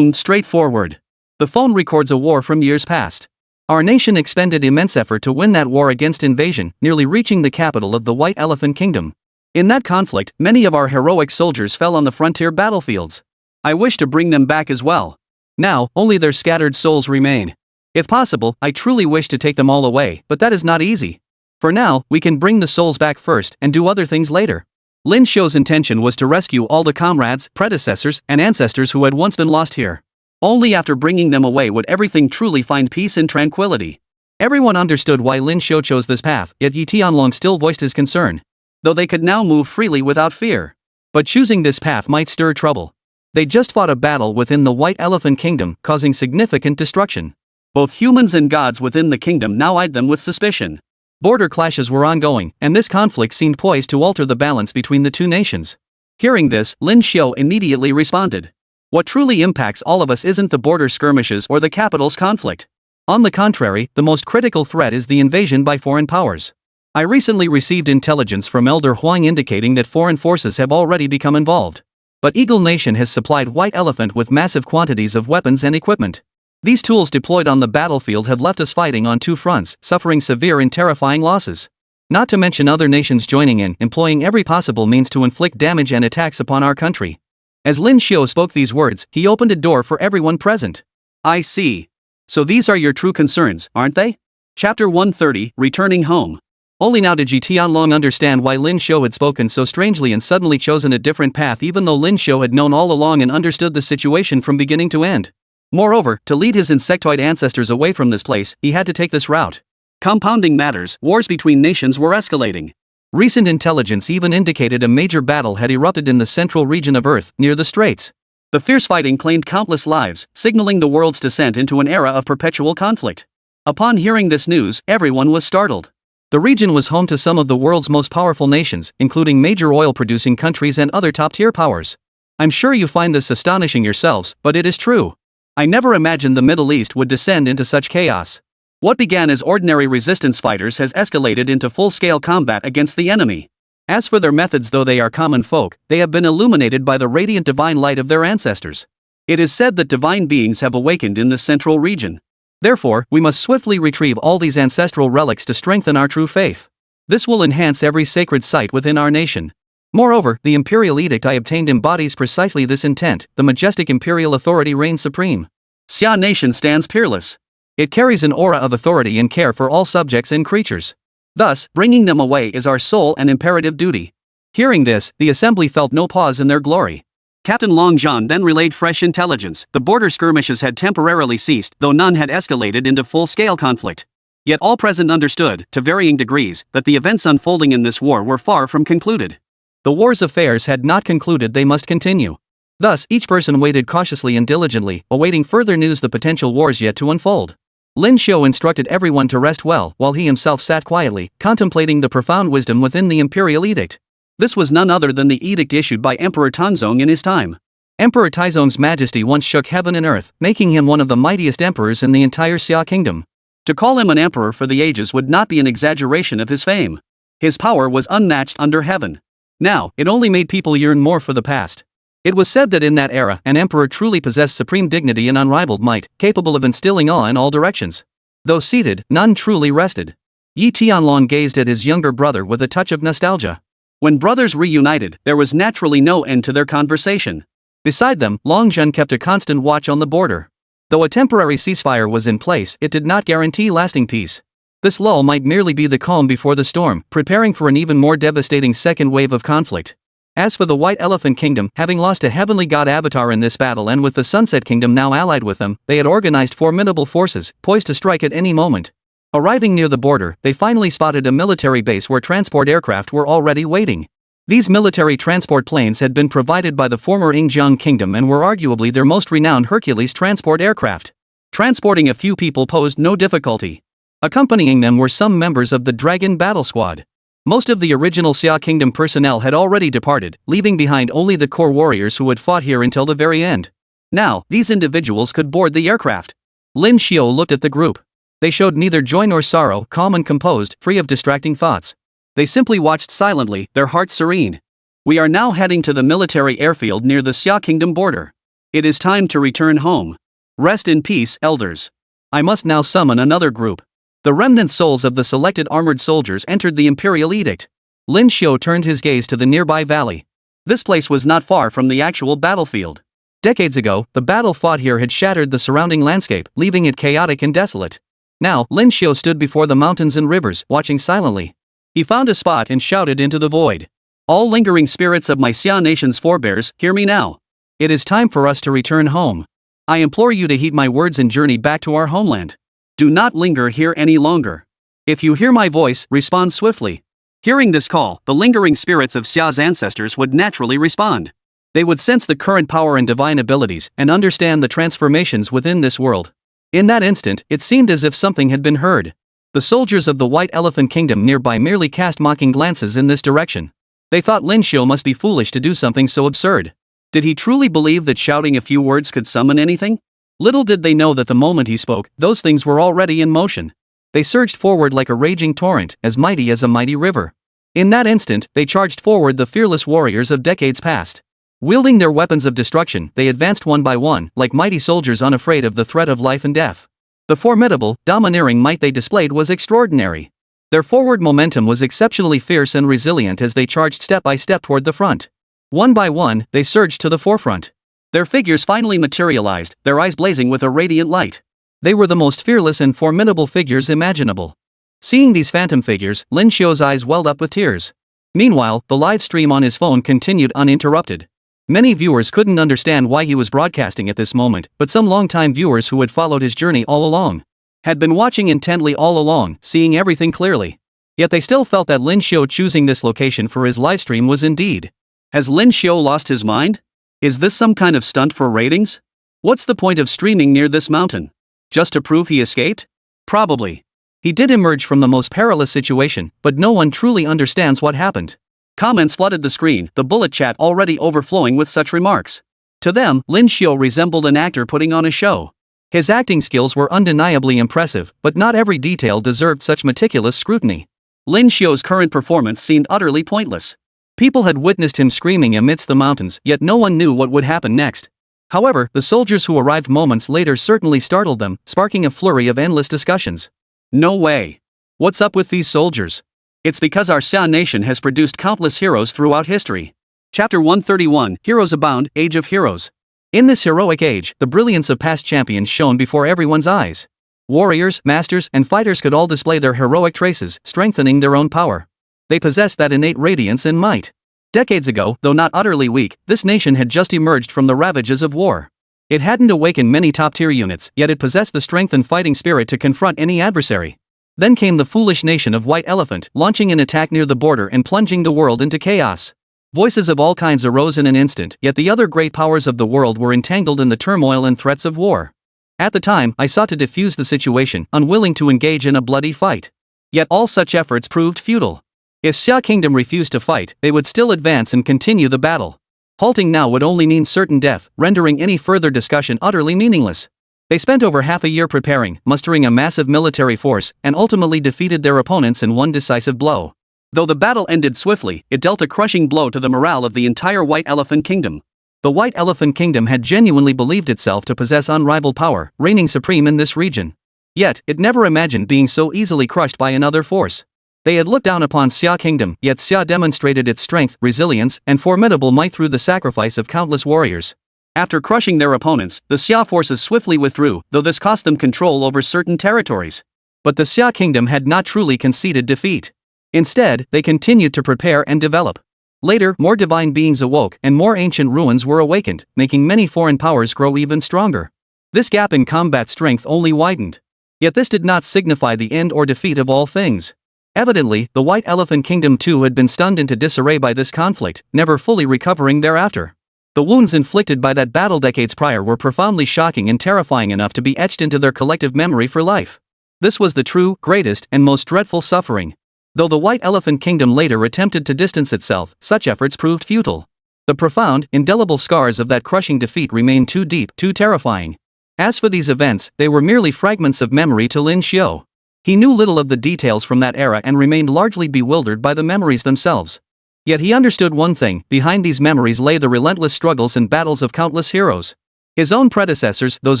Straightforward. The phone records a war from years past. Our nation expended immense effort to win that war against invasion, nearly reaching the capital of the White Elephant Kingdom. In that conflict, many of our heroic soldiers fell on the frontier battlefields. I wish to bring them back as well. Now, only their scattered souls remain. If possible, I truly wish to take them all away, but that is not easy. For now, we can bring the souls back first and do other things later. Lin Xiu's intention was to rescue all the comrades, predecessors, and ancestors who had once been lost here. Only after bringing them away would everything truly find peace and tranquility. Everyone understood why Lin Xiu chose this path, yet Yi Tianlong still voiced his concern. Though they could now move freely without fear. But choosing this path might stir trouble. They just fought a battle within the White Elephant Kingdom, causing significant destruction. Both humans and gods within the kingdom now eyed them with suspicion. Border clashes were ongoing, and this conflict seemed poised to alter the balance between the two nations. Hearing this, Lin Xiu immediately responded. What truly impacts all of us isn't the border skirmishes or the capital's conflict. On the contrary, the most critical threat is the invasion by foreign powers. I recently received intelligence from Elder Huang indicating that foreign forces have already become involved. But Eagle Nation has supplied White Elephant with massive quantities of weapons and equipment. These tools deployed on the battlefield have left us fighting on two fronts, suffering severe and terrifying losses. Not to mention other nations joining in, employing every possible means to inflict damage and attacks upon our country. As Lin Xiu spoke these words, he opened a door for everyone present. I see. So these are your true concerns, aren't they? Chapter 130, Returning Home. Only now did Yi Tianlong understand why Lin Xiu had spoken so strangely and suddenly chosen a different path, even though Lin Xiu had known all along and understood the situation from beginning to end. Moreover, to lead his insectoid ancestors away from this place, he had to take this route. Compounding matters, wars between nations were escalating. Recent intelligence even indicated a major battle had erupted in the central region of Earth, near the Straits. The fierce fighting claimed countless lives, signaling the world's descent into an era of perpetual conflict. Upon hearing this news, everyone was startled. The region was home to some of the world's most powerful nations, including major oil-producing countries and other top-tier powers. I'm sure you find this astonishing yourselves, but it is true. I never imagined the Middle East would descend into such chaos. What began as ordinary resistance fighters has escalated into full-scale combat against the enemy. As for their methods, though they are common folk, they have been illuminated by the radiant divine light of their ancestors. It is said that divine beings have awakened in this central region. Therefore, we must swiftly retrieve all these ancestral relics to strengthen our true faith. This will enhance every sacred site within our nation. Moreover, the imperial edict I obtained embodies precisely this intent. The majestic imperial authority reigns supreme. Xia Nation stands peerless. It carries an aura of authority and care for all subjects and creatures. Thus, bringing them away is our sole and imperative duty. Hearing this, the assembly felt no pause in their glory. Captain Long Zhan then relayed fresh intelligence. The border skirmishes had temporarily ceased, though none had escalated into full-scale conflict. Yet all present understood, to varying degrees, that the events unfolding in this war were far from concluded. The war's affairs had not concluded, they must continue. Thus, each person waited cautiously and diligently, awaiting further news the potential wars yet to unfold. Lin Xiu instructed everyone to rest well, while he himself sat quietly, contemplating the profound wisdom within the imperial edict. This was none other than the edict issued by Emperor Tanzong in his time. Emperor Taizong's majesty once shook heaven and earth, making him one of the mightiest emperors in the entire Xia Kingdom. To call him an emperor for the ages would not be an exaggeration of his fame. His power was unmatched under heaven. Now, it only made people yearn more for the past. It was said that in that era, an emperor truly possessed supreme dignity and unrivaled might, capable of instilling awe in all directions. Though seated, none truly rested. Yi Tianlong gazed at his younger brother with a touch of nostalgia. When brothers reunited, there was naturally no end to their conversation. Beside them, Long Zhen kept a constant watch on the border. Though a temporary ceasefire was in place, it did not guarantee lasting peace. This lull might merely be the calm before the storm, preparing for an even more devastating second wave of conflict. As for the White Elephant Kingdom, having lost a heavenly god avatar in this battle and with the Sunset Kingdom now allied with them, they had organized formidable forces, poised to strike at any moment. Arriving near the border, they finally spotted a military base where transport aircraft were already waiting. These military transport planes had been provided by the former Xia Kingdom and were arguably their most renowned Hercules transport aircraft. Transporting a few people posed no difficulty. Accompanying them were some members of the Dragon Battle Squad. Most of the original Xia Kingdom personnel had already departed, leaving behind only the core warriors who had fought here until the very end. Now, these individuals could board the aircraft. Lin Xiao looked at the group. They showed neither joy nor sorrow, calm and composed, free of distracting thoughts. They simply watched silently, their hearts serene. We are now heading to the military airfield near the Xia Kingdom border. It is time to return home. Rest in peace, elders. I must now summon another group. The remnant souls of the selected armored soldiers entered the imperial edict. Lin Xiao turned his gaze to the nearby valley. This place was not far from the actual battlefield. Decades ago, the battle fought here had shattered the surrounding landscape, leaving it chaotic and desolate. Now, Lin Xiao stood before the mountains and rivers, watching silently. He found a spot and shouted into the void. All lingering spirits of my Xia nation's forebears, hear me now. It is time for us to return home. I implore you to heed my words and journey back to our homeland. Do not linger here any longer. If you hear my voice, respond swiftly. Hearing this call, the lingering spirits of Xia's ancestors would naturally respond. They would sense the current power and divine abilities and understand the transformations within this world. In that instant, it seemed as if something had been heard. The soldiers of the White Elephant Kingdom nearby merely cast mocking glances in this direction. They thought Lin Xiao must be foolish to do something so absurd. Did he truly believe that shouting a few words could summon anything? Little did they know that the moment he spoke, those things were already in motion. They surged forward like a raging torrent, as mighty as a mighty river. In that instant, they charged forward the fearless warriors of decades past. Wielding their weapons of destruction, they advanced one by one, like mighty soldiers unafraid of the threat of life and death. The formidable, domineering might they displayed was extraordinary. Their forward momentum was exceptionally fierce and resilient as they charged step by step toward the front. One by one, they surged to the forefront. Their figures finally materialized, their eyes blazing with a radiant light. They were the most fearless and formidable figures imaginable. Seeing these phantom figures, Lin Xiao's eyes welled up with tears. Meanwhile, the live stream on his phone continued uninterrupted. Many viewers couldn't understand why he was broadcasting at this moment, but some longtime viewers who had followed his journey all along had been watching intently all along, seeing everything clearly. Yet they still felt that Lin Xiao choosing this location for his livestream was indeed. Has Lin Xiao lost his mind? Is this some kind of stunt for ratings? What's the point of streaming near this mountain? Just to prove he escaped? Probably. He did emerge from the most perilous situation, but no one truly understands what happened. Comments flooded the screen, the bullet chat already overflowing with such remarks. To them, Lin Xiao resembled an actor putting on a show. His acting skills were undeniably impressive, but not every detail deserved such meticulous scrutiny. Lin Xiao's current performance seemed utterly pointless. People had witnessed him screaming amidst the mountains, yet no one knew what would happen next. However, the soldiers who arrived moments later certainly startled them, sparking a flurry of endless discussions. No way. What's up with these soldiers? It's because our Xia nation has produced countless heroes throughout history. Chapter 131, Heroes Abound, Age of Heroes. In this heroic age, the brilliance of past champions shone before everyone's eyes. Warriors, masters, and fighters could all display their heroic traces, strengthening their own power. They possessed that innate radiance and might. Decades ago, though not utterly weak, this nation had just emerged from the ravages of war. It hadn't awakened many top-tier units, yet it possessed the strength and fighting spirit to confront any adversary. Then came the foolish nation of White Elephant, launching an attack near the border and plunging the world into chaos. Voices of all kinds arose in an instant, yet the other great powers of the world were entangled in the turmoil and threats of war. At the time, I sought to defuse the situation, unwilling to engage in a bloody fight. Yet all such efforts proved futile. If Xia Kingdom refused to fight, they would still advance and continue the battle. Halting now would only mean certain death, rendering any further discussion utterly meaningless. They spent over half a year preparing, mustering a massive military force, and ultimately defeated their opponents in one decisive blow. Though the battle ended swiftly, it dealt a crushing blow to the morale of the entire White Elephant Kingdom. The White Elephant Kingdom had genuinely believed itself to possess unrivaled power, reigning supreme in this region. Yet, it never imagined being so easily crushed by another force. They had looked down upon Xia Kingdom, yet Xia demonstrated its strength, resilience, and formidable might through the sacrifice of countless warriors. After crushing their opponents, the Xia forces swiftly withdrew, though this cost them control over certain territories. But the Xia Kingdom had not truly conceded defeat. Instead, they continued to prepare and develop. Later, more divine beings awoke, and more ancient ruins were awakened, making many foreign powers grow even stronger. This gap in combat strength only widened. Yet this did not signify the end or defeat of all things. Evidently, the White Elephant Kingdom too had been stunned into disarray by this conflict, never fully recovering thereafter. The wounds inflicted by that battle decades prior were profoundly shocking and terrifying enough to be etched into their collective memory for life. This was the true, greatest, and most dreadful suffering. Though the White Elephant Kingdom later attempted to distance itself, such efforts proved futile. The profound, indelible scars of that crushing defeat remained too deep, too terrifying. As for these events, they were merely fragments of memory to Lin Xiu. He knew little of the details from that era and remained largely bewildered by the memories themselves. Yet he understood one thing: behind these memories lay the relentless struggles and battles of countless heroes. His own predecessors, those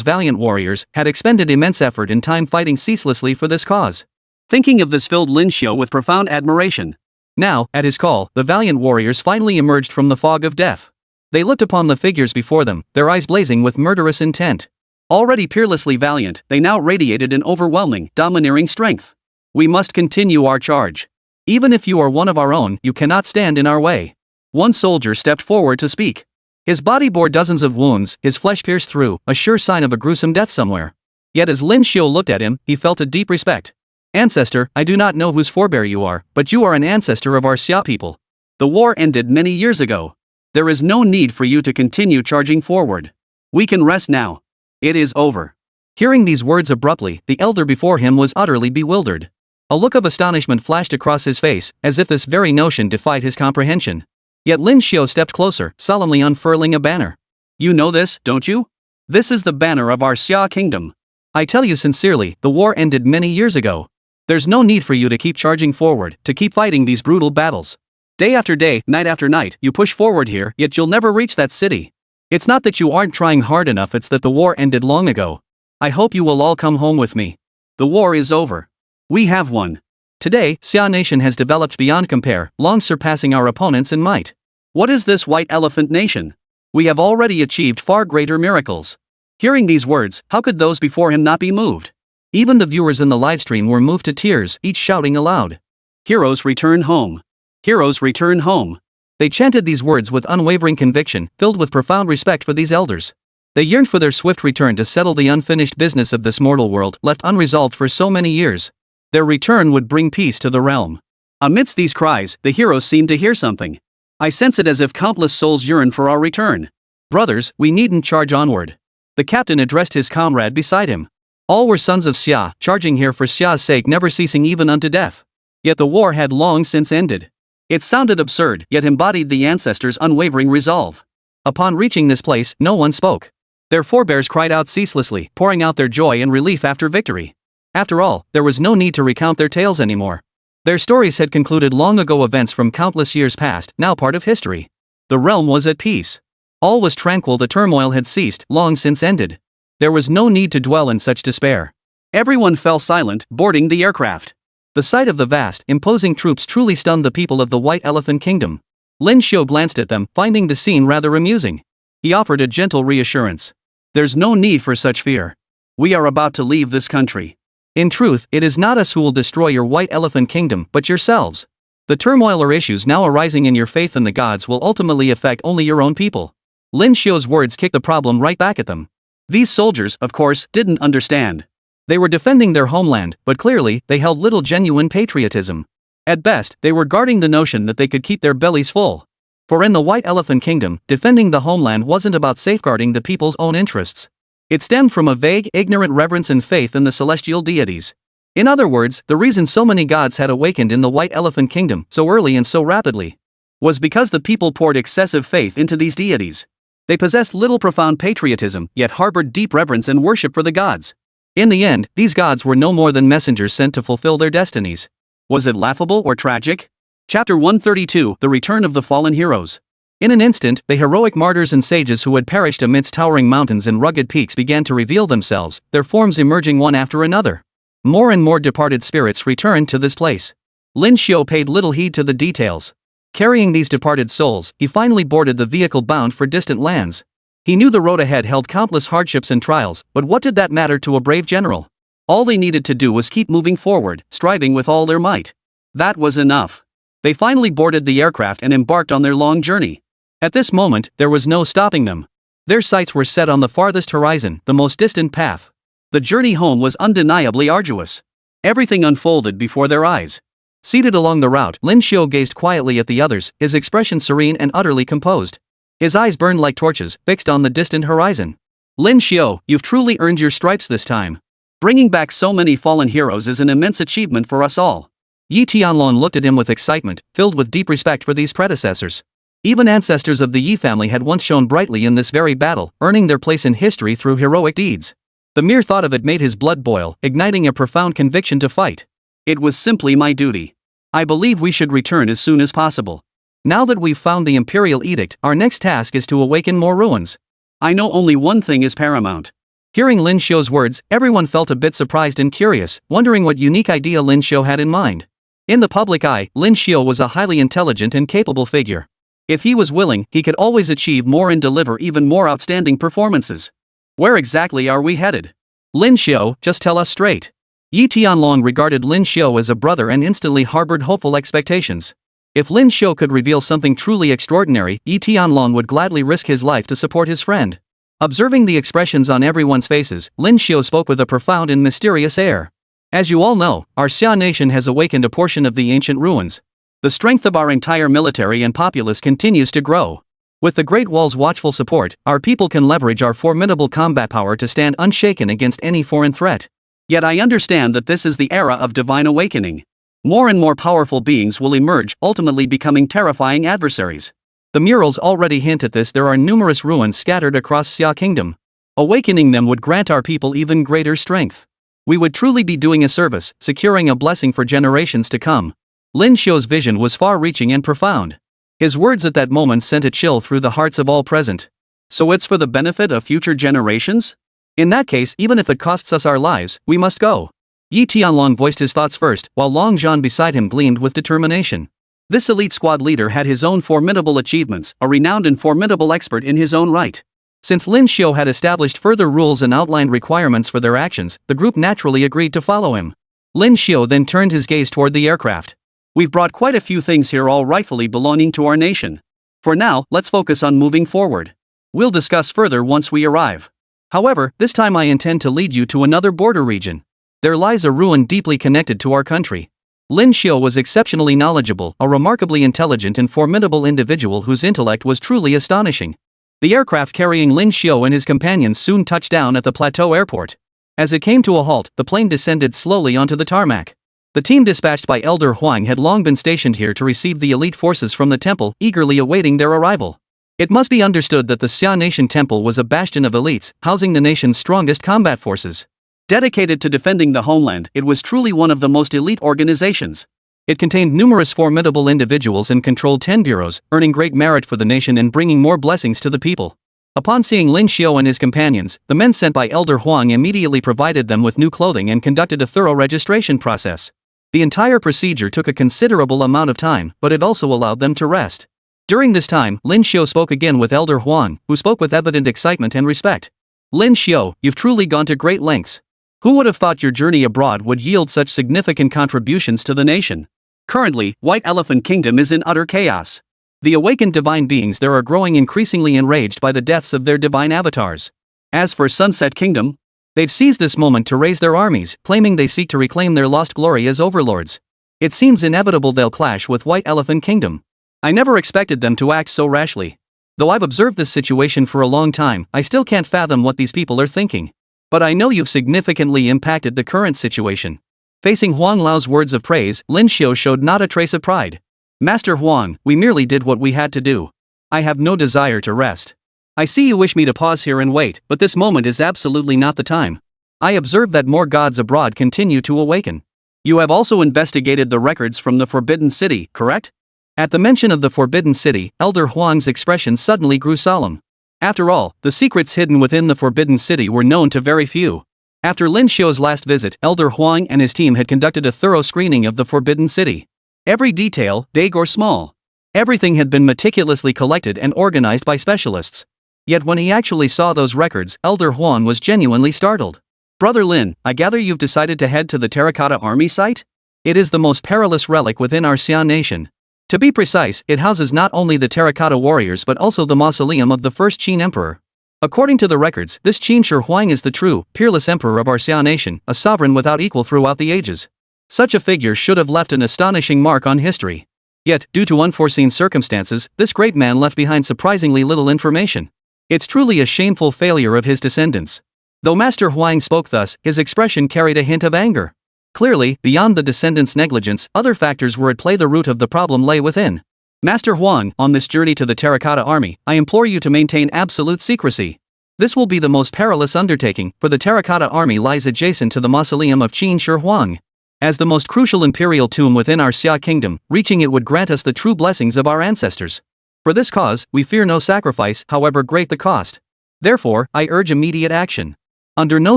valiant warriors, had expended immense effort and time fighting ceaselessly for this cause. Thinking of this filled Lin Xiu with profound admiration. Now, at his call, the valiant warriors finally emerged from the fog of death. They looked upon the figures before them, their eyes blazing with murderous intent. Already peerlessly valiant, they now radiated an overwhelming, domineering strength. We must continue our charge. Even if you are one of our own, you cannot stand in our way. One soldier stepped forward to speak. His body bore dozens of wounds, his flesh pierced through, a sure sign of a gruesome death somewhere. Yet as Lin Xiu looked at him, he felt a deep respect. Ancestor, I do not know whose forebear you are, but you are an ancestor of our Xia people. The war ended many years ago. There is no need for you to continue charging forward. We can rest now. It is over. Hearing these words abruptly, the elder before him was utterly bewildered. A look of astonishment flashed across his face, as if this very notion defied his comprehension. Yet Lin Xiu stepped closer, solemnly unfurling a banner. You know this, don't you? This is the banner of our Xia Kingdom. I tell you sincerely, the war ended many years ago. There's no need for you to keep charging forward, to keep fighting these brutal battles. Day after day, night after night, you push forward here, yet you'll never reach that city. It's not that you aren't trying hard enough, it's that the war ended long ago. I hope you will all come home with me. The war is over. We have won. Today, Xia Nation has developed beyond compare, long surpassing our opponents in might. What is this White Elephant Nation? We have already achieved far greater miracles. Hearing these words, how could those before him not be moved? Even the viewers in the livestream were moved to tears, each shouting aloud. Heroes return home. Heroes return home. They chanted these words with unwavering conviction, filled with profound respect for these elders. They yearned for their swift return to settle the unfinished business of this mortal world, left unresolved for so many years. Their return would bring peace to the realm. Amidst these cries, the heroes seemed to hear something. I sense it as if countless souls yearn for our return. Brothers, we needn't charge onward. The captain addressed his comrade beside him. All were sons of Xia, charging here for Xia's sake, never ceasing even unto death. Yet the war had long since ended. It sounded absurd, yet embodied the ancestors' unwavering resolve. Upon reaching this place, no one spoke. Their forebears cried out ceaselessly, pouring out their joy and relief after victory. After all, there was no need to recount their tales anymore. Their stories had concluded long ago, events from countless years past, now part of history. The realm was at peace. All was tranquil, the turmoil had ceased, long since ended. There was no need to dwell in such despair. Everyone fell silent, boarding the aircraft. The sight of the vast, imposing troops truly stunned the people of the White Elephant Kingdom. Lin Xiu glanced at them, finding the scene rather amusing. He offered a gentle reassurance. There's no need for such fear. We are about to leave this country. In truth, it is not us who will destroy your White Elephant Kingdom, but yourselves. The turmoil or issues now arising in your faith in the gods will ultimately affect only your own people. Lin Xiu's words kicked the problem right back at them. These soldiers, of course, didn't understand. They were defending their homeland, but clearly, they held little genuine patriotism. At best, they were guarding the notion that they could keep their bellies full. For in the White Elephant Kingdom, defending the homeland wasn't about safeguarding the people's own interests. It stemmed from a vague, ignorant reverence and faith in the celestial deities. In other words, the reason so many gods had awakened in the White Elephant Kingdom so early and so rapidly was because the people poured excessive faith into these deities. They possessed little profound patriotism, yet harbored deep reverence and worship for the gods. In the end, these gods were no more than messengers sent to fulfill their destinies. Was it laughable or tragic? Chapter 132, The Return of the Fallen Heroes. In an instant, the heroic martyrs and sages who had perished amidst towering mountains and rugged peaks began to reveal themselves, their forms emerging one after another. More and more departed spirits returned to this place. Lin Xiu paid little heed to the details. Carrying these departed souls, he finally boarded the vehicle bound for distant lands. He knew the road ahead held countless hardships and trials, but what did that matter to a brave general? All they needed to do was keep moving forward, striving with all their might. That was enough. They finally boarded the aircraft and embarked on their long journey. At this moment, there was no stopping them. Their sights were set on the farthest horizon, the most distant path. The journey home was undeniably arduous. Everything unfolded before their eyes. Seated along the route, Lin Xiu gazed quietly at the others, his expression serene and utterly composed. His eyes burned like torches, fixed on the distant horizon. Lin Xiu, you've truly earned your stripes this time. Bringing back so many fallen heroes is an immense achievement for us all. Yi Tianlong looked at him with excitement, filled with deep respect for these predecessors. Even ancestors of the Yi family had once shone brightly in this very battle, earning their place in history through heroic deeds. The mere thought of it made his blood boil, igniting a profound conviction to fight. It was simply my duty. I believe we should return as soon as possible. Now that we've found the Imperial Edict, our next task is to awaken more ruins. I know only one thing is paramount. Hearing Lin Xiu's words, everyone felt a bit surprised and curious, wondering what unique idea Lin Xiu had in mind. In the public eye, Lin Xiu was a highly intelligent and capable figure. If he was willing, he could always achieve more and deliver even more outstanding performances. Where exactly are we headed? Lin Xiu, just tell us straight. Yi Tianlong regarded Lin Xiu as a brother and instantly harbored hopeful expectations. If Lin Xiu could reveal something truly extraordinary, Yi Tianlong would gladly risk his life to support his friend. Observing the expressions on everyone's faces, Lin Xiu spoke with a profound and mysterious air. As you all know, our Xia nation has awakened a portion of the ancient ruins. The strength of our entire military and populace continues to grow. With the Great Wall's watchful support, our people can leverage our formidable combat power to stand unshaken against any foreign threat. Yet I understand that this is the era of divine awakening. More and more powerful beings will emerge, ultimately becoming terrifying adversaries. The murals already hint at this. There are numerous ruins scattered across Xia Kingdom. Awakening them would grant our people even greater strength. We would truly be doing a service, securing a blessing for generations to come. Lin Xiu's vision was far-reaching and profound. His words at that moment sent a chill through the hearts of all present. So it's for the benefit of future generations? In that case, even if it costs us our lives, we must go. Yi Tianlong voiced his thoughts first, while Long Zhan beside him gleamed with determination. This elite squad leader had his own formidable achievements, a renowned and formidable expert in his own right. Since Lin Xiu had established further rules and outlined requirements for their actions, the group naturally agreed to follow him. Lin Xiu then turned his gaze toward the aircraft. We've brought quite a few things here, all rightfully belonging to our nation. For now, let's focus on moving forward. We'll discuss further once we arrive. However, this time I intend to lead you to another border region. There lies a ruin deeply connected to our country. Lin Xiu was exceptionally knowledgeable, a remarkably intelligent and formidable individual whose intellect was truly astonishing. The aircraft carrying Lin Xiu and his companions soon touched down at the plateau airport. As it came to a halt, the plane descended slowly onto the tarmac. The team dispatched by Elder Huang had long been stationed here to receive the elite forces from the temple, eagerly awaiting their arrival. It must be understood that the Xia Nation Temple was a bastion of elites, housing the nation's strongest combat forces. Dedicated to defending the homeland, it was truly one of the most elite organizations. It contained numerous formidable individuals and controlled 10 bureaus, earning great merit for the nation and bringing more blessings to the people. Upon seeing Lin Xiu and his companions, the men sent by Elder Huang immediately provided them with new clothing and conducted a thorough registration process. The entire procedure took a considerable amount of time, but it also allowed them to rest. During this time, Lin Xiu spoke again with Elder Huang, who spoke with evident excitement and respect. Lin Xiu, you've truly gone to great lengths. Who would have thought your journey abroad would yield such significant contributions to the nation? Currently, White Elephant Kingdom is in utter chaos. The awakened divine beings there are growing increasingly enraged by the deaths of their divine avatars. As for Sunset Kingdom, they've seized this moment to raise their armies, claiming they seek to reclaim their lost glory as overlords. It seems inevitable they'll clash with White Elephant Kingdom. I never expected them to act so rashly. Though I've observed this situation for a long time, I still can't fathom what these people are thinking. But I know you've significantly impacted the current situation. Facing Huang Lao's words of praise, Lin Xiu showed not a trace of pride. Master Huang, we merely did what we had to do. I have no desire to rest. I see you wish me to pause here and wait, but this moment is absolutely not the time. I observe that more gods abroad continue to awaken. You have also investigated the records from the Forbidden City, correct? At the mention of the Forbidden City, Elder Huang's expression suddenly grew solemn. After all, the secrets hidden within the Forbidden City were known to very few. After Lin Xiu's last visit, Elder Huang and his team had conducted a thorough screening of the Forbidden City. Every detail, big or small, everything had been meticulously collected and organized by specialists. Yet when he actually saw those records, Elder Huang was genuinely startled. Brother Lin, I gather you've decided to head to the Terracotta Army site? It is the most perilous relic within our Xia nation. To be precise, it houses not only the Terracotta warriors but also the mausoleum of the first Qin Emperor. According to the records, this Qin Shi Huang is the true, peerless emperor of our Xia nation, a sovereign without equal throughout the ages. Such a figure should have left an astonishing mark on history. Yet, due to unforeseen circumstances, this great man left behind surprisingly little information. It's truly a shameful failure of his descendants. Though Master Huang spoke thus, his expression carried a hint of anger. Clearly, beyond the descendants' negligence, other factors were at play. The root of the problem lay within. Master Huang, on this journey to the Terracotta Army, I implore you to maintain absolute secrecy. This will be the most perilous undertaking, for the Terracotta Army lies adjacent to the mausoleum of Qin Shi Huang. As the most crucial imperial tomb within our Xia Kingdom, reaching it would grant us the true blessings of our ancestors. For this cause, we fear no sacrifice, however great the cost. Therefore, I urge immediate action. Under no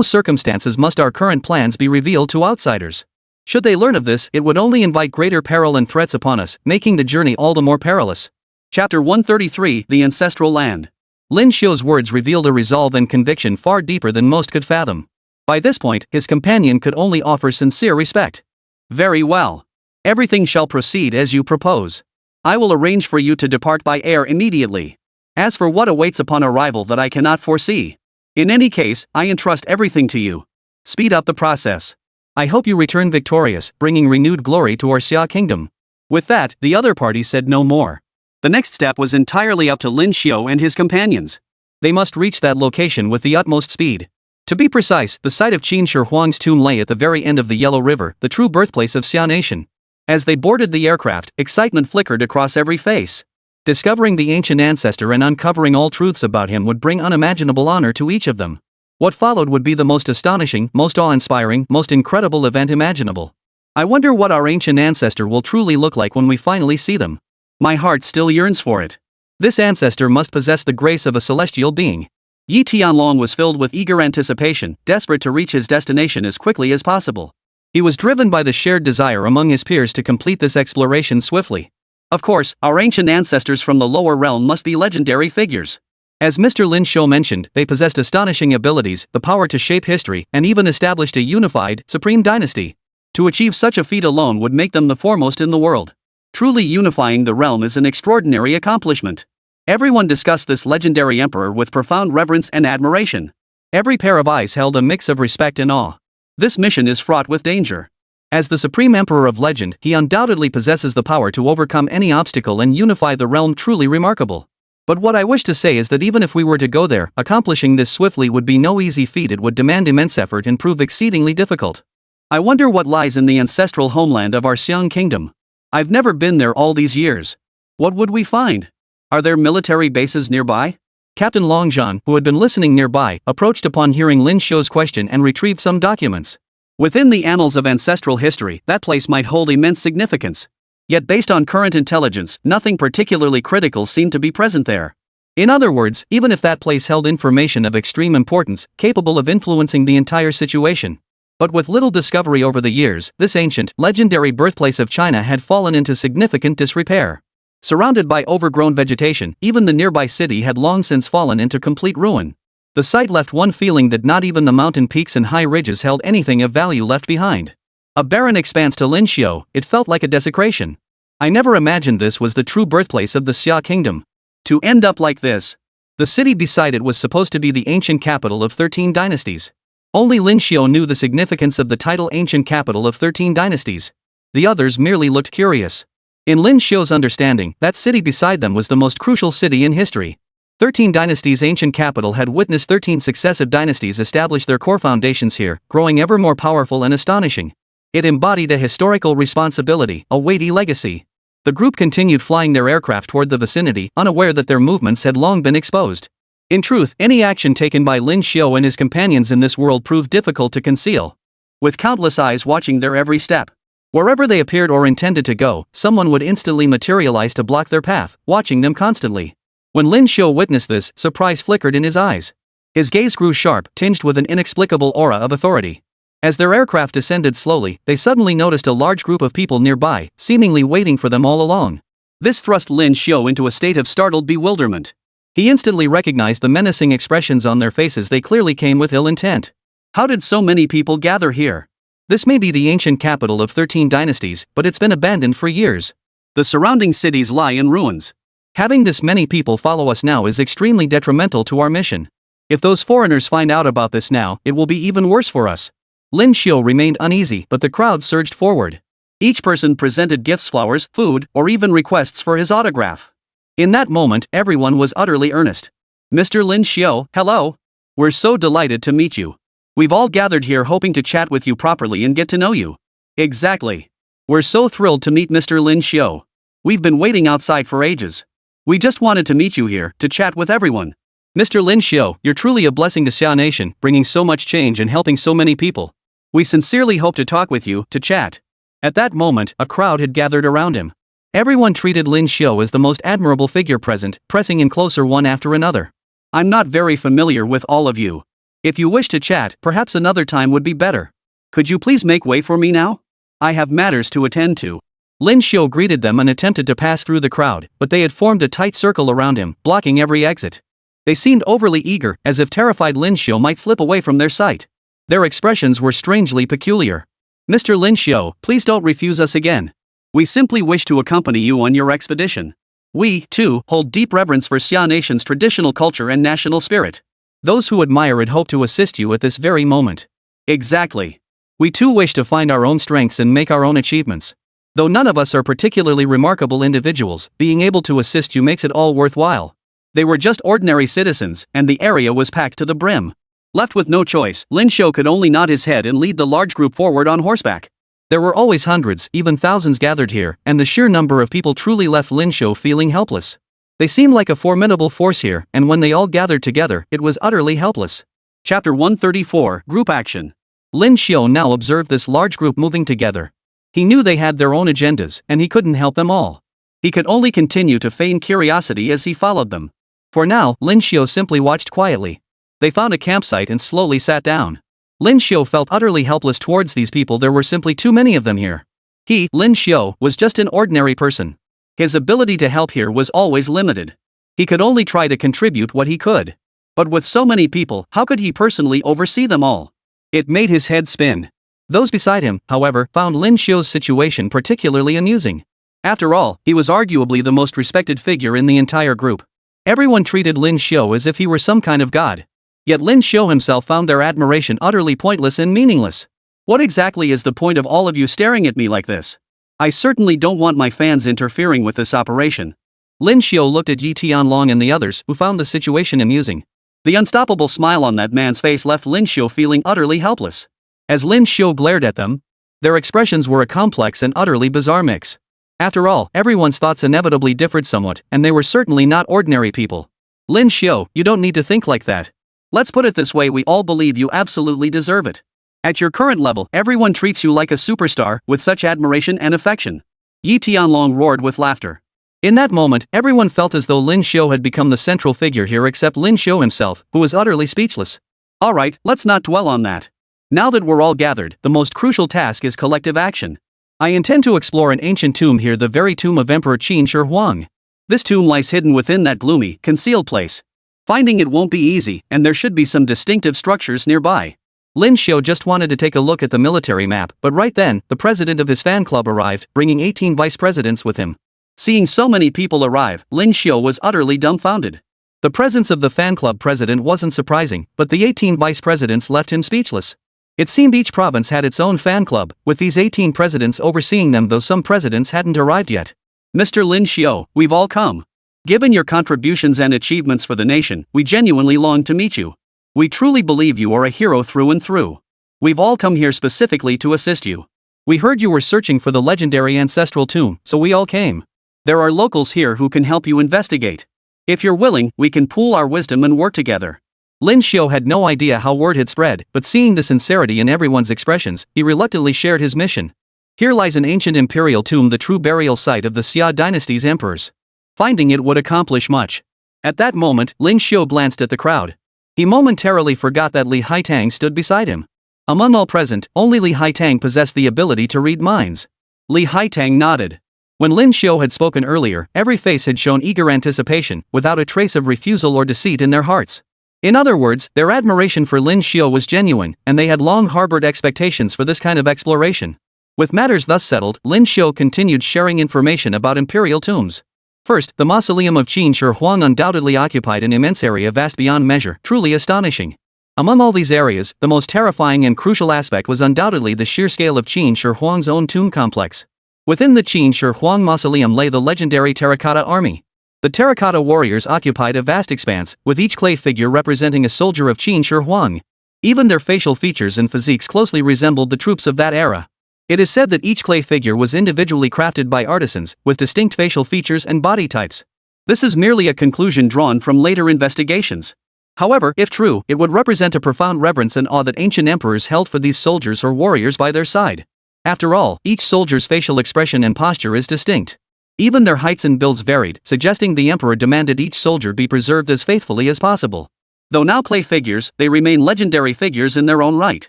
circumstances must our current plans be revealed to outsiders. Should they learn of this, it would only invite greater peril and threats upon us, making the journey all the more perilous. Chapter 133, The Ancestral Land. Lin Xiu's words revealed a resolve and conviction far deeper than most could fathom. By this point, his companion could only offer sincere respect. Very well. Everything shall proceed as you propose. I will arrange for you to depart by air immediately. As for what awaits upon arrival, that I cannot foresee. In any case, I entrust everything to you. Speed up the process. I hope you return victorious, bringing renewed glory to our Xia Kingdom. With that, the other party said no more. The next step was entirely up to Lin Xiu and his companions. They must reach that location with the utmost speed. To be precise, the site of Qin Shi Huang's tomb lay at the very end of the Yellow River, the true birthplace of Xia Nation. As they boarded the aircraft, excitement flickered across every face. Discovering the ancient ancestor and uncovering all truths about him would bring unimaginable honor to each of them. What followed would be the most astonishing, most awe-inspiring, most incredible event imaginable. I wonder what our ancient ancestor will truly look like when we finally see them. My heart still yearns for it. This ancestor must possess the grace of a celestial being. Yi Tianlong was filled with eager anticipation, desperate to reach his destination as quickly as possible. He was driven by the shared desire among his peers to complete this exploration swiftly. Of course, our ancient ancestors from the lower realm must be legendary figures. As Mr. Lin Xiu mentioned, they possessed astonishing abilities, the power to shape history, and even established a unified, supreme dynasty. To achieve such a feat alone would make them the foremost in the world. Truly unifying the realm is an extraordinary accomplishment. Everyone discussed this legendary emperor with profound reverence and admiration. Every pair of eyes held a mix of respect and awe. This mission is fraught with danger. As the supreme emperor of legend, he undoubtedly possesses the power to overcome any obstacle and unify the realm. Truly remarkable. But what I wish to say is that even if we were to go there, accomplishing this swiftly would be no easy feat. It would demand immense effort and prove exceedingly difficult. I wonder what lies in the ancestral homeland of our Xia Kingdom. I've never been there all these years. What would we find? Are there military bases nearby? Captain Longzhan, who had been listening nearby, approached upon hearing Lin Xiu's question and retrieved some documents. Within the annals of ancestral history, that place might hold immense significance. Yet based on current intelligence, nothing particularly critical seemed to be present there. In other words, even if that place held information of extreme importance, capable of influencing the entire situation. But with little discovery over the years, this ancient, legendary birthplace of China had fallen into significant disrepair. Surrounded by overgrown vegetation, even the nearby city had long since fallen into complete ruin. The site left one feeling that not even the mountain peaks and high ridges held anything of value left behind. A barren expanse to Lin Xiu, it felt like a desecration. I never imagined this was the true birthplace of the Xia Kingdom. To end up like this. The city beside it was supposed to be the ancient capital of 13 dynasties. Only Lin Xiu knew the significance of the title ancient capital of 13 dynasties. The others merely looked curious. In Lin Xiu's understanding, that city beside them was the most crucial city in history. 13 dynasties' ancient capital had witnessed 13 successive dynasties establish their core foundations here, growing ever more powerful and astonishing. It embodied a historical responsibility, a weighty legacy. The group continued flying their aircraft toward the vicinity, unaware that their movements had long been exposed. In truth, any action taken by Lin Xiu and his companions in this world proved difficult to conceal. With countless eyes watching their every step. Wherever they appeared or intended to go, someone would instantly materialize to block their path, watching them constantly. When Lin Xiu witnessed this, surprise flickered in his eyes. His gaze grew sharp, tinged with an inexplicable aura of authority. As their aircraft descended slowly, they suddenly noticed a large group of people nearby, seemingly waiting for them all along. This thrust Lin Xiu into a state of startled bewilderment. He instantly recognized the menacing expressions on their faces. They clearly came with ill intent. How did so many people gather here? This may be the ancient capital of 13 dynasties, but it's been abandoned for years. The surrounding cities lie in ruins. Having this many people follow us now is extremely detrimental to our mission. If those foreigners find out about this now, it will be even worse for us. Lin Xiu remained uneasy, but the crowd surged forward. Each person presented gifts, flowers, food, or even requests for his autograph. In that moment, everyone was utterly earnest. Mr. Lin Xiu, hello. We're so delighted to meet you. We've all gathered here hoping to chat with you properly and get to know you. Exactly. We're so thrilled to meet Mr. Lin Xiu. We've been waiting outside for ages. We just wanted to meet you here, to chat with everyone. Mr. Lin Xiu, you're truly a blessing to Xia Nation, bringing so much change and helping so many people. We sincerely hope to talk with you, to chat. At that moment, a crowd had gathered around him. Everyone treated Lin Xiu as the most admirable figure present, pressing in closer one after another. I'm not very familiar with all of you. If you wish to chat, perhaps another time would be better. Could you please make way for me now? I have matters to attend to. Lin Xiu greeted them and attempted to pass through the crowd, but they had formed a tight circle around him, blocking every exit. They seemed overly eager, as if terrified Lin Xiu might slip away from their sight. Their expressions were strangely peculiar. Mr. Lin Xiu, please don't refuse us again. We simply wish to accompany you on your expedition. We, too, hold deep reverence for Xia Nation's traditional culture and national spirit. Those who admire it hope to assist you at this very moment. Exactly. We too wish to find our own strengths and make our own achievements. Though none of us are particularly remarkable individuals, being able to assist you makes it all worthwhile. They were just ordinary citizens, and the area was packed to the brim. Left with no choice, Lin Xiu could only nod his head and lead the large group forward on horseback. There were always hundreds, even thousands gathered here, and the sheer number of people truly left Lin Xiu feeling helpless. They seemed like a formidable force here, and when they all gathered together, it was utterly helpless. Chapter 134, Group Action. Lin Xiu now observed this large group moving together. He knew they had their own agendas, and he couldn't help them all. He could only continue to feign curiosity as he followed them. For now, Lin Xiu simply watched quietly. They found a campsite and slowly sat down. Lin Xiu felt utterly helpless towards these people. There were simply too many of them here. He, Lin Xiu, was just an ordinary person. His ability to help here was always limited. He could only try to contribute what he could. But with so many people, how could he personally oversee them all? It made his head spin. Those beside him, however, found Lin Xiu's situation particularly amusing. After all, he was arguably the most respected figure in the entire group. Everyone treated Lin Xiu as if he were some kind of god. Yet Lin Xiu himself found their admiration utterly pointless and meaningless. What exactly is the point of all of you staring at me like this? I certainly don't want my fans interfering with this operation. Lin Xiu looked at Yi Tianlong and the others, who found the situation amusing. The unstoppable smile on that man's face left Lin Xiu feeling utterly helpless. As Lin Xiu glared at them, their expressions were a complex and utterly bizarre mix. After all, everyone's thoughts inevitably differed somewhat, and they were certainly not ordinary people. Lin Xiu, you don't need to think like that. Let's put it this way, we all believe you absolutely deserve it. At your current level, everyone treats you like a superstar, with such admiration and affection. Yi Tianlong roared with laughter. In that moment, everyone felt as though Lin Xiu had become the central figure here except Lin Xiu himself, who was utterly speechless. Alright, let's not dwell on that. Now that we're all gathered, the most crucial task is collective action. I intend to explore an ancient tomb here, the very tomb of Emperor Qin Shi Huang. This tomb lies hidden within that gloomy, concealed place. Finding it won't be easy, and there should be some distinctive structures nearby. Lin Xiu just wanted to take a look at the military map, but right then, the president of his fan club arrived, bringing 18 vice presidents with him. Seeing so many people arrive, Lin Xiu was utterly dumbfounded. The presence of the fan club president wasn't surprising, but the 18 vice presidents left him speechless. It seemed each province had its own fan club, with these 18 presidents overseeing them, though some presidents hadn't arrived yet. Mr. Lin Xiu, we've all come. Given your contributions and achievements for the nation, we genuinely long to meet you. We truly believe you are a hero through and through. We've all come here specifically to assist you. We heard you were searching for the legendary ancestral tomb, so we all came. There are locals here who can help you investigate. If you're willing, we can pool our wisdom and work together. Lin Xiu had no idea how word had spread, but seeing the sincerity in everyone's expressions, he reluctantly shared his mission. Here lies an ancient imperial tomb, the true burial site of the Xia dynasty's emperors. Finding it would accomplish much. At that moment, Lin Xiu glanced at the crowd. He momentarily forgot that Li Haitang stood beside him. Among all present, only Li Haitang possessed the ability to read minds. Li Haitang nodded. When Lin Xiu had spoken earlier, every face had shown eager anticipation, without a trace of refusal or deceit in their hearts. In other words, their admiration for Lin Xiu was genuine, and they had long harbored expectations for this kind of exploration. With matters thus settled, Lin Xiu continued sharing information about imperial tombs. First, the mausoleum of Qin Shi Huang undoubtedly occupied an immense area, vast beyond measure, truly astonishing. Among all these areas, the most terrifying and crucial aspect was undoubtedly the sheer scale of Qin Shi Huang's own tomb complex. Within the Qin Shi Huang mausoleum lay the legendary terracotta army. The terracotta warriors occupied a vast expanse, with each clay figure representing a soldier of Qin Shi Huang. Even their facial features and physiques closely resembled the troops of that era. It is said that each clay figure was individually crafted by artisans, with distinct facial features and body types. This is merely a conclusion drawn from later investigations. However, if true, it would represent a profound reverence and awe that ancient emperors held for these soldiers or warriors by their side. After all, each soldier's facial expression and posture is distinct. Even their heights and builds varied, suggesting the emperor demanded each soldier be preserved as faithfully as possible. Though now clay figures, they remain legendary figures in their own right.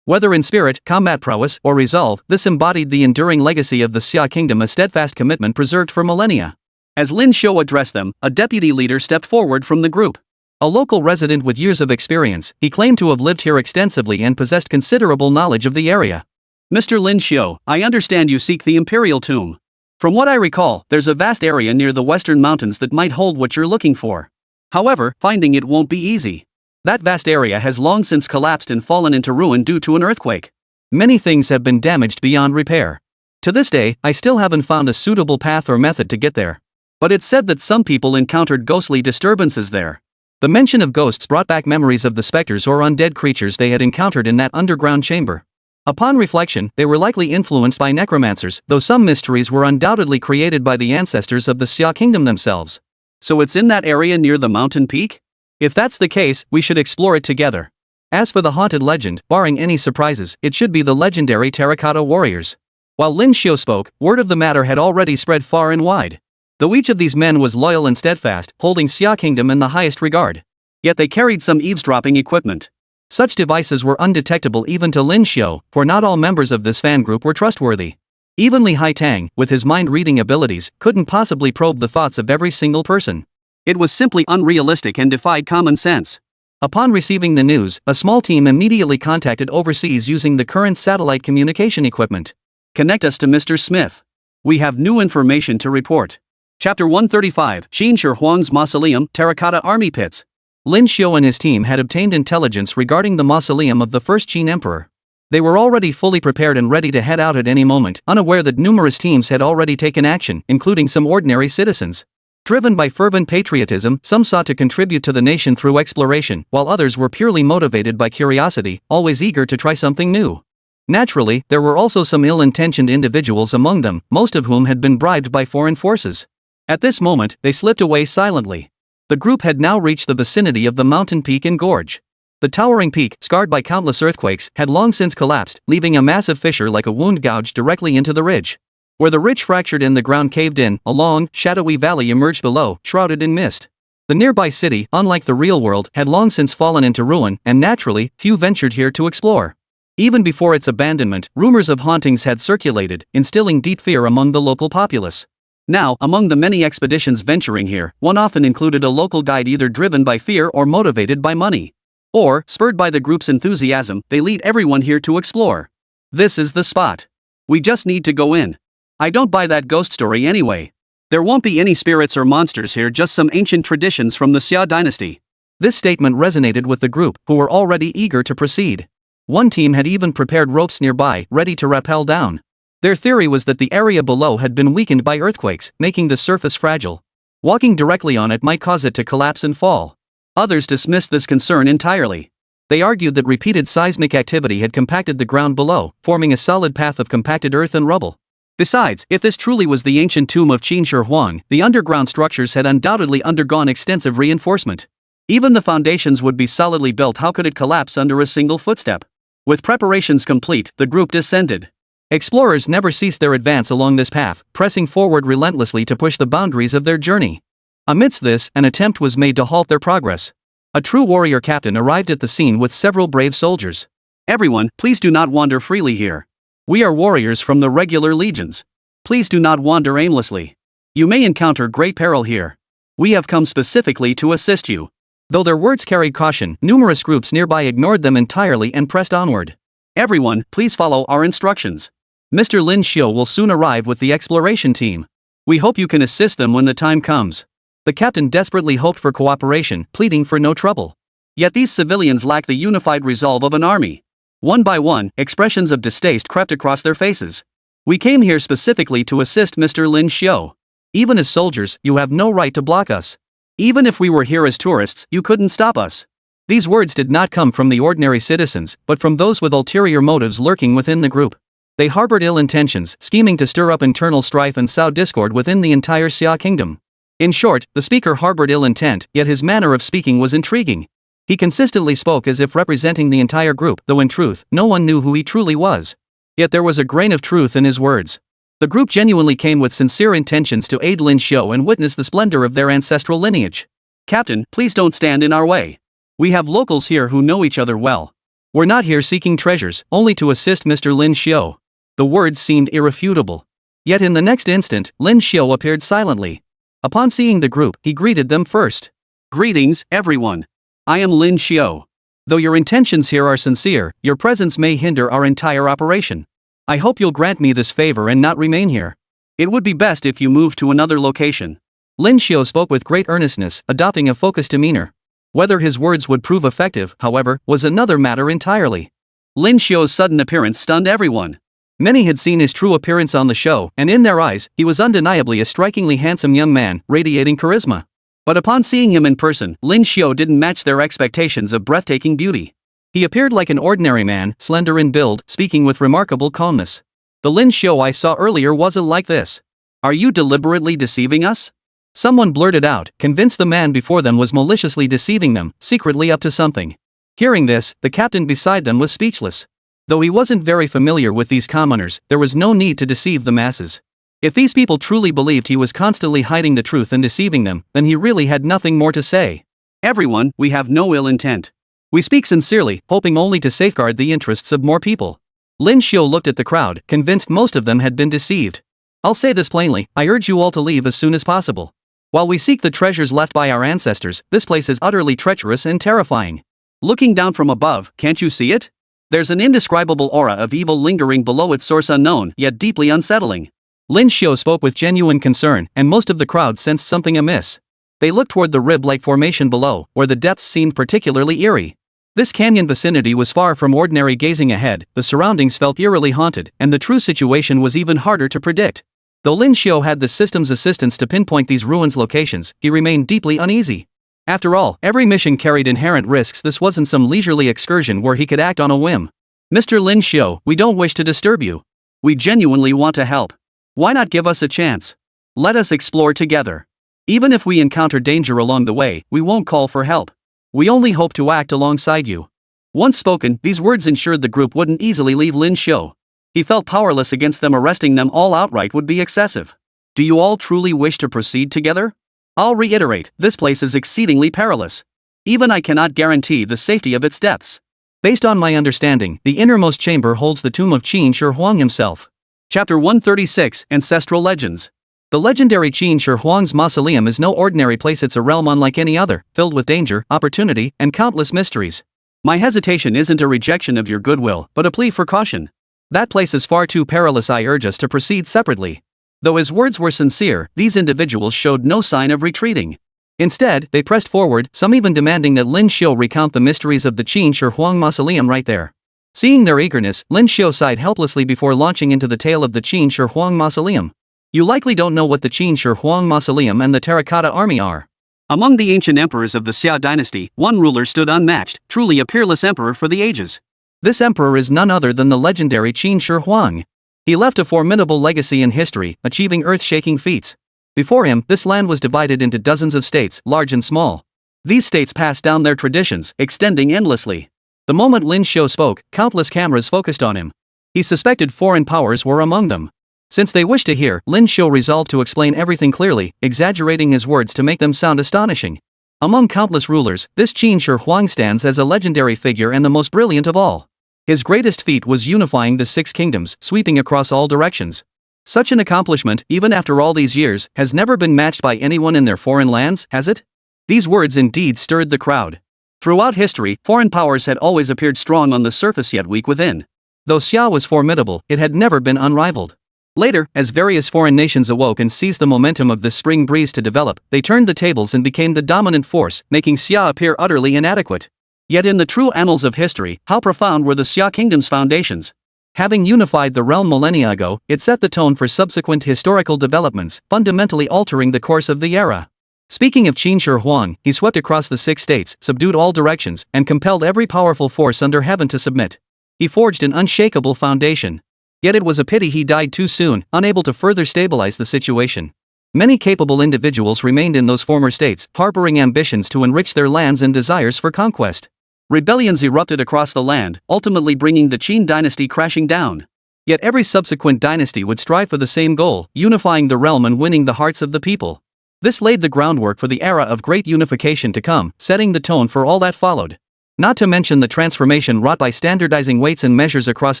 Whether in spirit, combat prowess, or resolve, this embodied the enduring legacy of the Xia Kingdom, a steadfast commitment preserved for millennia. As Lin Xiu addressed them, a deputy leader stepped forward from the group. A local resident with years of experience, he claimed to have lived here extensively and possessed considerable knowledge of the area. Mr. Lin Xiu, I understand you seek the Imperial Tomb. From what I recall, there's a vast area near the western mountains that might hold what you're looking for. However, finding it won't be easy. That vast area has long since collapsed and fallen into ruin due to an earthquake. Many things have been damaged beyond repair. To this day, I still haven't found a suitable path or method to get there. But it's said that some people encountered ghostly disturbances there. The mention of ghosts brought back memories of the specters or undead creatures they had encountered in that underground chamber. Upon reflection, they were likely influenced by necromancers, though some mysteries were undoubtedly created by the ancestors of the Xia Kingdom themselves. So it's in that area near the mountain peak? If that's the case, we should explore it together. As for the haunted legend, barring any surprises, it should be the legendary terracotta warriors. While Lin Xiu spoke, word of the matter had already spread far and wide. Though each of these men was loyal and steadfast, holding Xia Kingdom in the highest regard. Yet they carried some eavesdropping equipment. Such devices were undetectable even to Lin Xiu, for not all members of this fan group were trustworthy. Even Li Haitang, with his mind-reading abilities, couldn't possibly probe the thoughts of every single person. It was simply unrealistic and defied common sense. Upon receiving the news, a small team immediately contacted overseas using the current satellite communication equipment. Connect us to Mr. Smith. We have new information to report. Chapter 135, Qin Shi Huang's Mausoleum, Terracotta Army Pits. Lin Xiu and his team had obtained intelligence regarding the mausoleum of the first Qin Emperor. They were already fully prepared and ready to head out at any moment, unaware that numerous teams had already taken action, including some ordinary citizens. Driven by fervent patriotism, some sought to contribute to the nation through exploration, while others were purely motivated by curiosity, always eager to try something new. Naturally, there were also some ill-intentioned individuals among them, most of whom had been bribed by foreign forces. At this moment, they slipped away silently. The group had now reached the vicinity of the mountain peak and gorge. The towering peak, scarred by countless earthquakes, had long since collapsed, leaving a massive fissure like a wound gouged directly into the ridge. Where the ridge fractured and the ground caved in, a long, shadowy valley emerged below, shrouded in mist. The nearby city, unlike the real world, had long since fallen into ruin, and naturally, few ventured here to explore. Even before its abandonment, rumors of hauntings had circulated, instilling deep fear among the local populace. Now, among the many expeditions venturing here, one often included a local guide either driven by fear or motivated by money. Or, spurred by the group's enthusiasm, they lead everyone here to explore. This is the spot. We just need to go in. I don't buy that ghost story anyway. There won't be any spirits or monsters here, just some ancient traditions from the Xia dynasty. This statement resonated with the group, who were already eager to proceed. One team had even prepared ropes nearby, ready to rappel down. Their theory was that the area below had been weakened by earthquakes, making the surface fragile. Walking directly on it might cause it to collapse and fall. Others dismissed this concern entirely. They argued that repeated seismic activity had compacted the ground below, forming a solid path of compacted earth and rubble. Besides, if this truly was the ancient tomb of Qin Shi Huang, the underground structures had undoubtedly undergone extensive reinforcement. Even the foundations would be solidly built. How could it collapse under a single footstep? With preparations complete, the group descended. Explorers never ceased their advance along this path, pressing forward relentlessly to push the boundaries of their journey. Amidst this, an attempt was made to halt their progress. A true warrior captain arrived at the scene with several brave soldiers. Everyone, please do not wander freely here. We are warriors from the regular legions. Please do not wander aimlessly. You may encounter great peril here. We have come specifically to assist you. Though their words carried caution, numerous groups nearby ignored them entirely and pressed onward. Everyone, please follow our instructions. Mr. Lin Xiu will soon arrive with the exploration team. We hope you can assist them when the time comes. The captain desperately hoped for cooperation, pleading for no trouble. Yet these civilians lack the unified resolve of an army. One by one, expressions of distaste crept across their faces. We came here specifically to assist Mr. Lin Xiu. Even as soldiers, you have no right to block us. Even if we were here as tourists, you couldn't stop us. These words did not come from the ordinary citizens, but from those with ulterior motives lurking within the group. They harbored ill intentions, scheming to stir up internal strife and sow discord within the entire Xia Kingdom. In short, the speaker harbored ill intent, yet his manner of speaking was intriguing. He consistently spoke as if representing the entire group, though in truth, no one knew who he truly was. Yet there was a grain of truth in his words. The group genuinely came with sincere intentions to aid Lin Xiu and witness the splendor of their ancestral lineage. Captain, please don't stand in our way. We have locals here who know each other well. We're not here seeking treasures, only to assist Mr. Lin Xiu. The words seemed irrefutable. Yet in the next instant, Lin Xiu appeared silently. Upon seeing the group, he greeted them first. Greetings, everyone. I am Lin Xiu. Though your intentions here are sincere, your presence may hinder our entire operation. I hope you'll grant me this favor and not remain here. It would be best if you move to another location. Lin Xiu spoke with great earnestness, adopting a focused demeanor. Whether his words would prove effective, however, was another matter entirely. Lin Xiu's sudden appearance stunned everyone. Many had seen his true appearance on the show, and in their eyes, he was undeniably a strikingly handsome young man, radiating charisma. But upon seeing him in person, Lin Xiu didn't match their expectations of breathtaking beauty. He appeared like an ordinary man, slender in build, speaking with remarkable calmness. The Lin Xiu I saw earlier wasn't like this. Are you deliberately deceiving us? Someone blurted out, convinced the man before them was maliciously deceiving them, secretly up to something. Hearing this, the captain beside them was speechless. Though he wasn't very familiar with these commoners, there was no need to deceive the masses. If these people truly believed he was constantly hiding the truth and deceiving them, then he really had nothing more to say. Everyone, we have no ill intent. We speak sincerely, hoping only to safeguard the interests of more people. Lin Xiu looked at the crowd, convinced most of them had been deceived. I'll say this plainly, I urge you all to leave as soon as possible. While we seek the treasures left by our ancestors, this place is utterly treacherous and terrifying. Looking down from above, can't you see it? There's an indescribable aura of evil lingering below its source unknown, yet deeply unsettling. Lin Xiu spoke with genuine concern, and most of the crowd sensed something amiss. They looked toward the rib-like formation below, where the depths seemed particularly eerie. This canyon vicinity was far from ordinary gazing ahead, the surroundings felt eerily haunted, and the true situation was even harder to predict. Though Lin Xiu had the system's assistance to pinpoint these ruins' locations, he remained deeply uneasy. After all, every mission carried inherent risks. This wasn't some leisurely excursion where he could act on a whim. Mr. Lin Xiu, we don't wish to disturb you. We genuinely want to help. Why not give us a chance? Let us explore together. Even if we encounter danger along the way, we won't call for help. We only hope to act alongside you. Once spoken, these words ensured the group wouldn't easily leave Lin Xiu. He felt powerless against them. Arresting them all outright would be excessive. Do you all truly wish to proceed together? I'll reiterate, this place is exceedingly perilous. Even I cannot guarantee the safety of its depths. Based on my understanding, the innermost chamber holds the tomb of Qin Shi Huang himself. Chapter 136, Ancestral Legends. The legendary Qin Shi Huang's mausoleum is no ordinary place. It's a realm unlike any other, filled with danger, opportunity, and countless mysteries. My hesitation isn't a rejection of your goodwill, but a plea for caution. That place is far too perilous. I urge us to proceed separately. Though his words were sincere, these individuals showed no sign of retreating. Instead, they pressed forward, some even demanding that Lin Xiu recount the mysteries of the Qin Shi Huang mausoleum right there. Seeing their eagerness, Lin Xiu sighed helplessly before launching into the tale of the Qin Shi Huang mausoleum. You likely don't know what the Qin Shi Huang mausoleum and the Terracotta Army are. Among the ancient emperors of the Xia dynasty, one ruler stood unmatched, truly a peerless emperor for the ages. This emperor is none other than the legendary Qin Shi Huang. He left a formidable legacy in history, achieving earth-shaking feats. Before him, this land was divided into dozens of states, large and small. These states passed down their traditions, extending endlessly. The moment Lin Xiu spoke, countless cameras focused on him. He suspected foreign powers were among them. Since they wished to hear, Lin Xiu resolved to explain everything clearly, exaggerating his words to make them sound astonishing. Among countless rulers, this Qin Shi Huang stands as a legendary figure and the most brilliant of all. His greatest feat was unifying the 6 kingdoms, sweeping across all directions. Such an accomplishment, even after all these years, has never been matched by anyone in their foreign lands, has it? These words indeed stirred the crowd. Throughout history, foreign powers had always appeared strong on the surface yet weak within. Though Xia was formidable, it had never been unrivaled. Later, as various foreign nations awoke and seized the momentum of this spring breeze to develop, they turned the tables and became the dominant force, making Xia appear utterly inadequate. Yet in the true annals of history, how profound were the Xia Kingdom's foundations? Having unified the realm millennia ago, it set the tone for subsequent historical developments, fundamentally altering the course of the era. Speaking of Qin Shi Huang, he swept across the 6 states, subdued all directions, and compelled every powerful force under heaven to submit. He forged an unshakable foundation. Yet it was a pity he died too soon, unable to further stabilize the situation. Many capable individuals remained in those former states, harboring ambitions to enrich their lands and desires for conquest. Rebellions erupted across the land, ultimately bringing the Qin dynasty crashing down. Yet every subsequent dynasty would strive for the same goal, unifying the realm and winning the hearts of the people. This laid the groundwork for the era of great unification to come, setting the tone for all that followed. Not to mention the transformation wrought by standardizing weights and measures across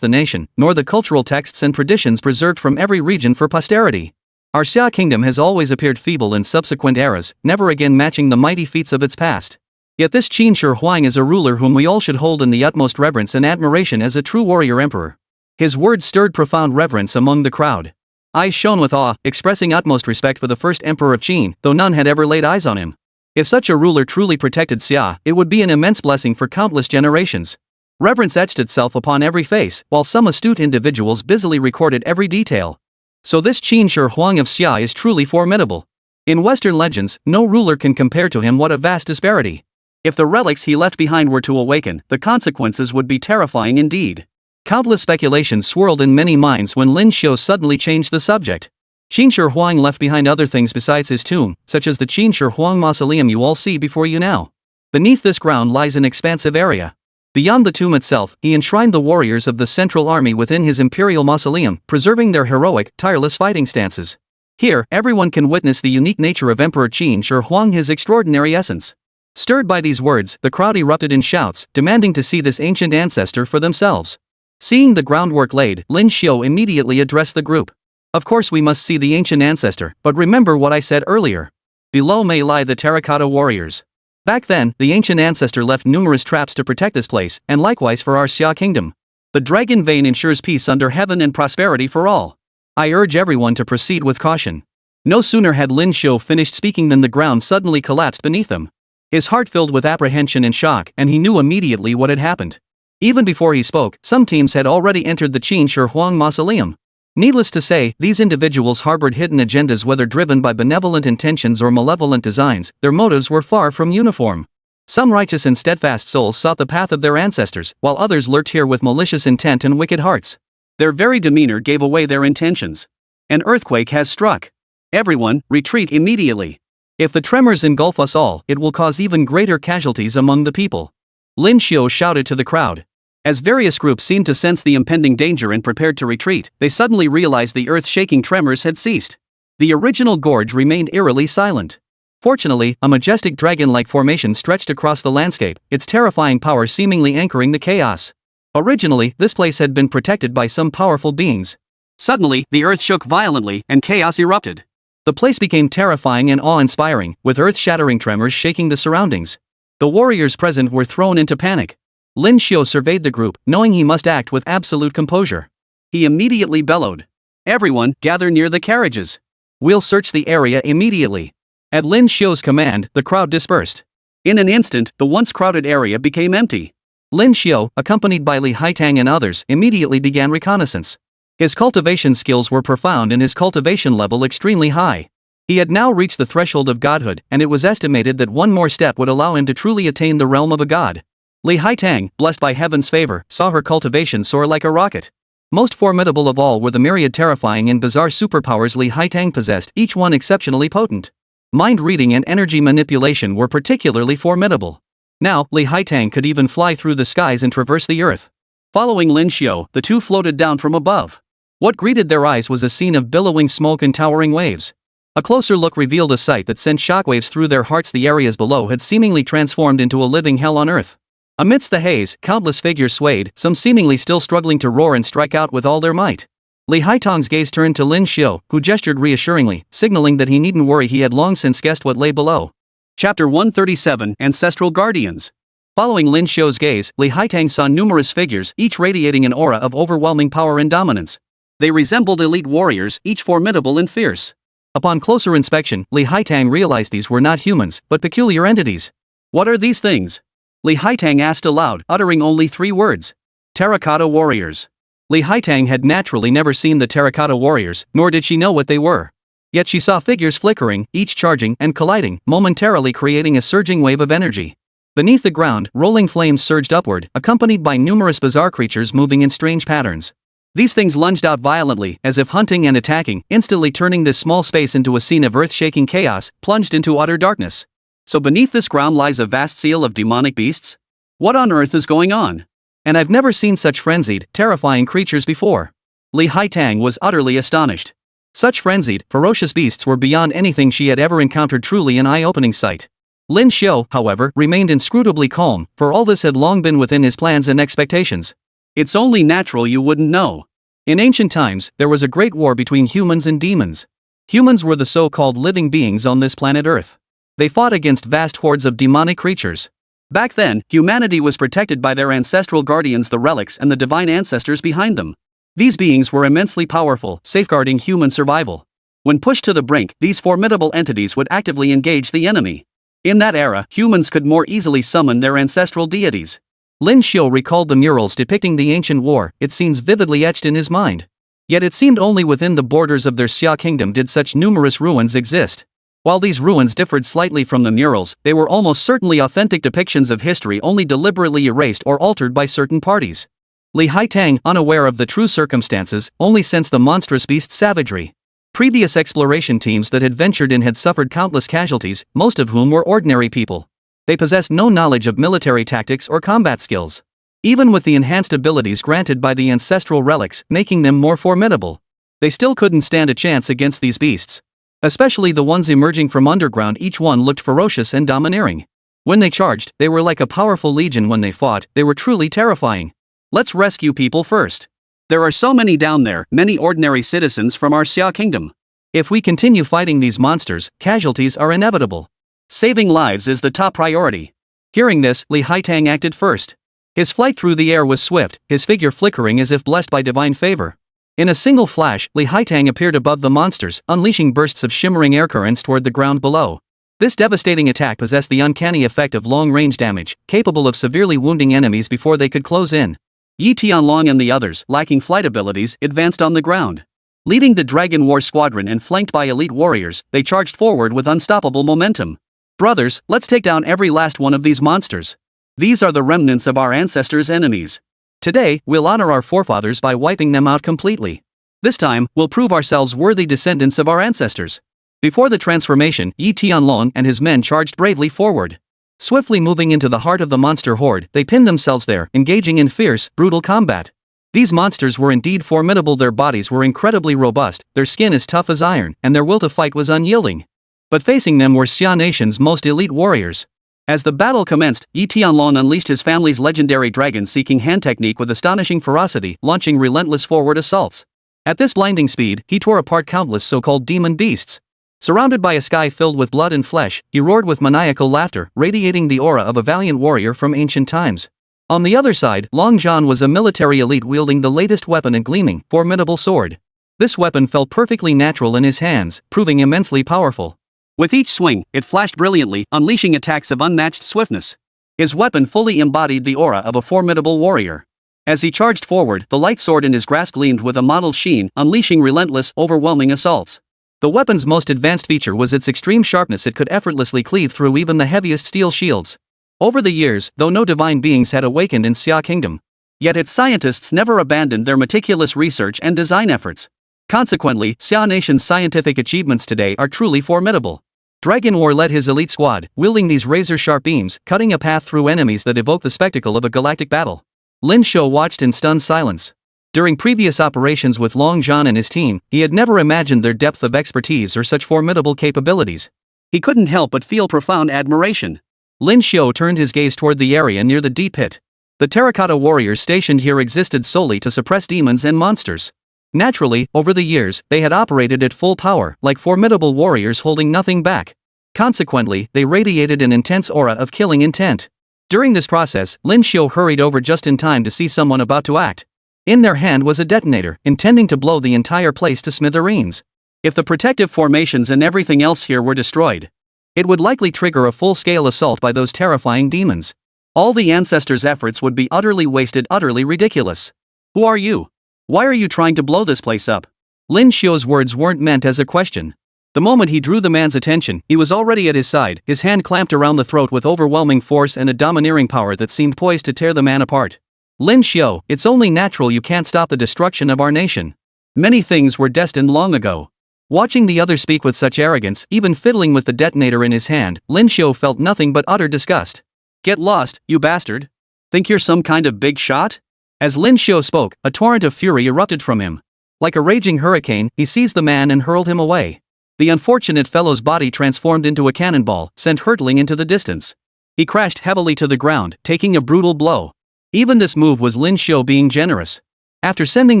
the nation, nor the cultural texts and traditions preserved from every region for posterity. Our Xia Kingdom has always appeared feeble in subsequent eras, never again matching the mighty feats of its past. Yet this Qin Shi Huang is a ruler whom we all should hold in the utmost reverence and admiration as a true warrior emperor. His words stirred profound reverence among the crowd. Eyes shone with awe, expressing utmost respect for the first emperor of Qin, though none had ever laid eyes on him. If such a ruler truly protected Xia, it would be an immense blessing for countless generations. Reverence etched itself upon every face, while some astute individuals busily recorded every detail. So this Qin Shi Huang of Xia is truly formidable. In Western legends, no ruler can compare to him. What a vast disparity. If the relics he left behind were to awaken, the consequences would be terrifying indeed. Countless speculations swirled in many minds when Lin Xiu suddenly changed the subject. Qin Shi Huang left behind other things besides his tomb, such as the Qin Shi Huang mausoleum you all see before you now. Beneath this ground lies an expansive area. Beyond the tomb itself, he enshrined the warriors of the Central Army within his imperial mausoleum, preserving their heroic, tireless fighting stances. Here, everyone can witness the unique nature of Emperor Qin Shi Huang, his extraordinary essence. Stirred by these words, the crowd erupted in shouts, demanding to see this ancient ancestor for themselves. Seeing the groundwork laid, Lin Xiu immediately addressed the group. Of course we must see the ancient ancestor, but remember what I said earlier. Below may lie the terracotta warriors. Back then, the ancient ancestor left numerous traps to protect this place, and likewise for our Xia Kingdom. The dragon vein ensures peace under heaven and prosperity for all. I urge everyone to proceed with caution. No sooner had Lin Xiu finished speaking than the ground suddenly collapsed beneath him. His heart filled with apprehension and shock, and he knew immediately what had happened. Even before he spoke, some teams had already entered the Qin Shi Huang mausoleum. Needless to say, these individuals harbored hidden agendas. Whether driven by benevolent intentions or malevolent designs, their motives were far from uniform. Some righteous and steadfast souls sought the path of their ancestors, while others lurked here with malicious intent and wicked hearts. Their very demeanor gave away their intentions. An earthquake has struck. Everyone, retreat immediately. If the tremors engulf us all, it will cause even greater casualties among the people. Lin Xiu shouted to the crowd. As various groups seemed to sense the impending danger and prepared to retreat, they suddenly realized the earth-shaking tremors had ceased. The original gorge remained eerily silent. Fortunately, a majestic dragon-like formation stretched across the landscape, its terrifying power seemingly anchoring the chaos. Originally, this place had been protected by some powerful beings. Suddenly, the earth shook violently, and chaos erupted. The place became terrifying and awe-inspiring, with earth-shattering tremors shaking the surroundings. The warriors present were thrown into panic. Lin Xiu surveyed the group, knowing he must act with absolute composure. He immediately bellowed. Everyone, gather near the carriages. We'll search the area immediately. At Lin Xiu's command, the crowd dispersed. In an instant, the once crowded area became empty. Lin Xiu, accompanied by Li Haitang and others, immediately began reconnaissance. His cultivation skills were profound and his cultivation level extremely high. He had now reached the threshold of godhood, and it was estimated that one more step would allow him to truly attain the realm of a god. Li Haitang, blessed by heaven's favor, saw her cultivation soar like a rocket. Most formidable of all were the myriad terrifying and bizarre superpowers Li Haitang possessed, each one exceptionally potent. Mind reading and energy manipulation were particularly formidable. Now, Li Haitang could even fly through the skies and traverse the earth. Following Lin Xiu, the two floated down from above. What greeted their eyes was a scene of billowing smoke and towering waves. A closer look revealed a sight that sent shockwaves through their hearts. The areas below had seemingly transformed into a living hell on earth. Amidst the haze, countless figures swayed, some seemingly still struggling to roar and strike out with all their might. Li Haitang's gaze turned to Lin Xiu, who gestured reassuringly, signaling that he needn't worry. He had long since guessed what lay below. Chapter 137, Ancestral Guardians. Following Lin Xiu's gaze, Li Haitang saw numerous figures, each radiating an aura of overwhelming power and dominance. They resembled elite warriors, each formidable and fierce. Upon closer inspection, Li Haitang realized these were not humans, but peculiar entities. What are these things? Li Haitang asked aloud, uttering only 3 words. Terracotta warriors. Li Haitang had naturally never seen the terracotta warriors, nor did she know what they were. Yet she saw figures flickering, each charging and colliding, momentarily creating a surging wave of energy. Beneath the ground, rolling flames surged upward, accompanied by numerous bizarre creatures moving in strange patterns. These things lunged out violently, as if hunting and attacking, instantly turning this small space into a scene of earth-shaking chaos, plunged into utter darkness. So beneath this ground lies a vast seal of demonic beasts? What on earth is going on? And I've never seen such frenzied, terrifying creatures before. Li Haitang was utterly astonished. Such frenzied, ferocious beasts were beyond anything she had ever encountered, truly an eye-opening sight. Lin Xiu, however, remained inscrutably calm, for all this had long been within his plans and expectations. It's only natural you wouldn't know. In ancient times, there was a great war between humans and demons. Humans were the so-called living beings on this planet Earth. They fought against vast hordes of demonic creatures. Back then, humanity was protected by their ancestral guardians, the relics, and the divine ancestors behind them. These beings were immensely powerful, safeguarding human survival. When pushed to the brink, these formidable entities would actively engage the enemy. In that era, humans could more easily summon their ancestral deities. Lin Xiu recalled the murals depicting the ancient war, its scenes vividly etched in his mind. Yet it seemed only within the borders of their Xia Kingdom did such numerous ruins exist. While these ruins differed slightly from the murals, they were almost certainly authentic depictions of history, only deliberately erased or altered by certain parties. Li Haitang, unaware of the true circumstances, only sensed the monstrous beast's savagery. Previous exploration teams that had ventured in had suffered countless casualties, most of whom were ordinary people. They possessed no knowledge of military tactics or combat skills. Even with the enhanced abilities granted by the ancestral relics, making them more formidable, they still couldn't stand a chance against these beasts. Especially the ones emerging from underground, each one looked ferocious and domineering. When they charged, they were like a powerful legion. When they fought, they were truly terrifying. Let's rescue people first. There are so many down there, many ordinary citizens from our Xia Kingdom. If we continue fighting these monsters, casualties are inevitable. Saving lives is the top priority. Hearing this, Li Haitang acted first. His flight through the air was swift, his figure flickering as if blessed by divine favor. In a single flash, Li Haitang appeared above the monsters, unleashing bursts of shimmering air currents toward the ground below. This devastating attack possessed the uncanny effect of long-range damage, capable of severely wounding enemies before they could close in. Yi Tianlong and the others, lacking flight abilities, advanced on the ground. Leading the Dragon War Squadron and flanked by elite warriors, they charged forward with unstoppable momentum. Brothers, let's take down every last one of these monsters. These are the remnants of our ancestors' enemies. Today, we'll honor our forefathers by wiping them out completely. This time, we'll prove ourselves worthy descendants of our ancestors. Before the transformation, Yi Tianlong and his men charged bravely forward. Swiftly moving into the heart of the monster horde, they pinned themselves there, engaging in fierce, brutal combat. These monsters were indeed formidable. Their bodies were incredibly robust, their skin as tough as iron, and their will to fight was unyielding. But facing them were Xia Nation's most elite warriors. As the battle commenced, Yi Tianlong unleashed his family's legendary dragon-seeking hand technique with astonishing ferocity, launching relentless forward assaults. At this blinding speed, he tore apart countless so-called demon beasts. Surrounded by a sky filled with blood and flesh, he roared with maniacal laughter, radiating the aura of a valiant warrior from ancient times. On the other side, Long Zhan was a military elite wielding the latest weapon, a gleaming, formidable sword. This weapon felt perfectly natural in his hands, proving immensely powerful. With each swing, it flashed brilliantly, unleashing attacks of unmatched swiftness. His weapon fully embodied the aura of a formidable warrior. As he charged forward, the light sword in his grasp gleamed with a mottled sheen, unleashing relentless, overwhelming assaults. The weapon's most advanced feature was its extreme sharpness. It could effortlessly cleave through even the heaviest steel shields. Over the years, though no divine beings had awakened in Xia Kingdom, yet its scientists never abandoned their meticulous research and design efforts. Consequently, Xia Nation's scientific achievements today are truly formidable. Dragon War led his elite squad, wielding these razor-sharp beams, cutting a path through enemies that evoke the spectacle of a galactic battle. Lin Xiu watched in stunned silence. During previous operations with Long Zhan and his team, he had never imagined their depth of expertise or such formidable capabilities. He couldn't help but feel profound admiration. Lin Xiu turned his gaze toward the area near the deep pit. The terracotta warriors stationed here existed solely to suppress demons and monsters. Naturally, over the years, they had operated at full power, like formidable warriors holding nothing back. Consequently, they radiated an intense aura of killing intent. During this process, Lin Xiu hurried over just in time to see someone about to act. In their hand was a detonator, intending to blow the entire place to smithereens. If the protective formations and everything else here were destroyed, it would likely trigger a full-scale assault by those terrifying demons. All the ancestors' efforts would be utterly wasted, utterly ridiculous. Who are you? Why are you trying to blow this place up? Lin Xiu's words weren't meant as a question. The moment he drew the man's attention, he was already at his side, his hand clamped around the throat with overwhelming force and a domineering power that seemed poised to tear the man apart. Lin Xiu, it's only natural you can't stop the destruction of our nation. Many things were destined long ago. Watching the other speak with such arrogance, even fiddling with the detonator in his hand, Lin Xiu felt nothing but utter disgust. Get lost, you bastard. Think you're some kind of big shot? As Lin Xiu spoke, a torrent of fury erupted from him. Like a raging hurricane, he seized the man and hurled him away. The unfortunate fellow's body transformed into a cannonball, sent hurtling into the distance. He crashed heavily to the ground, taking a brutal blow. Even this move was Lin Xiu being generous. After sending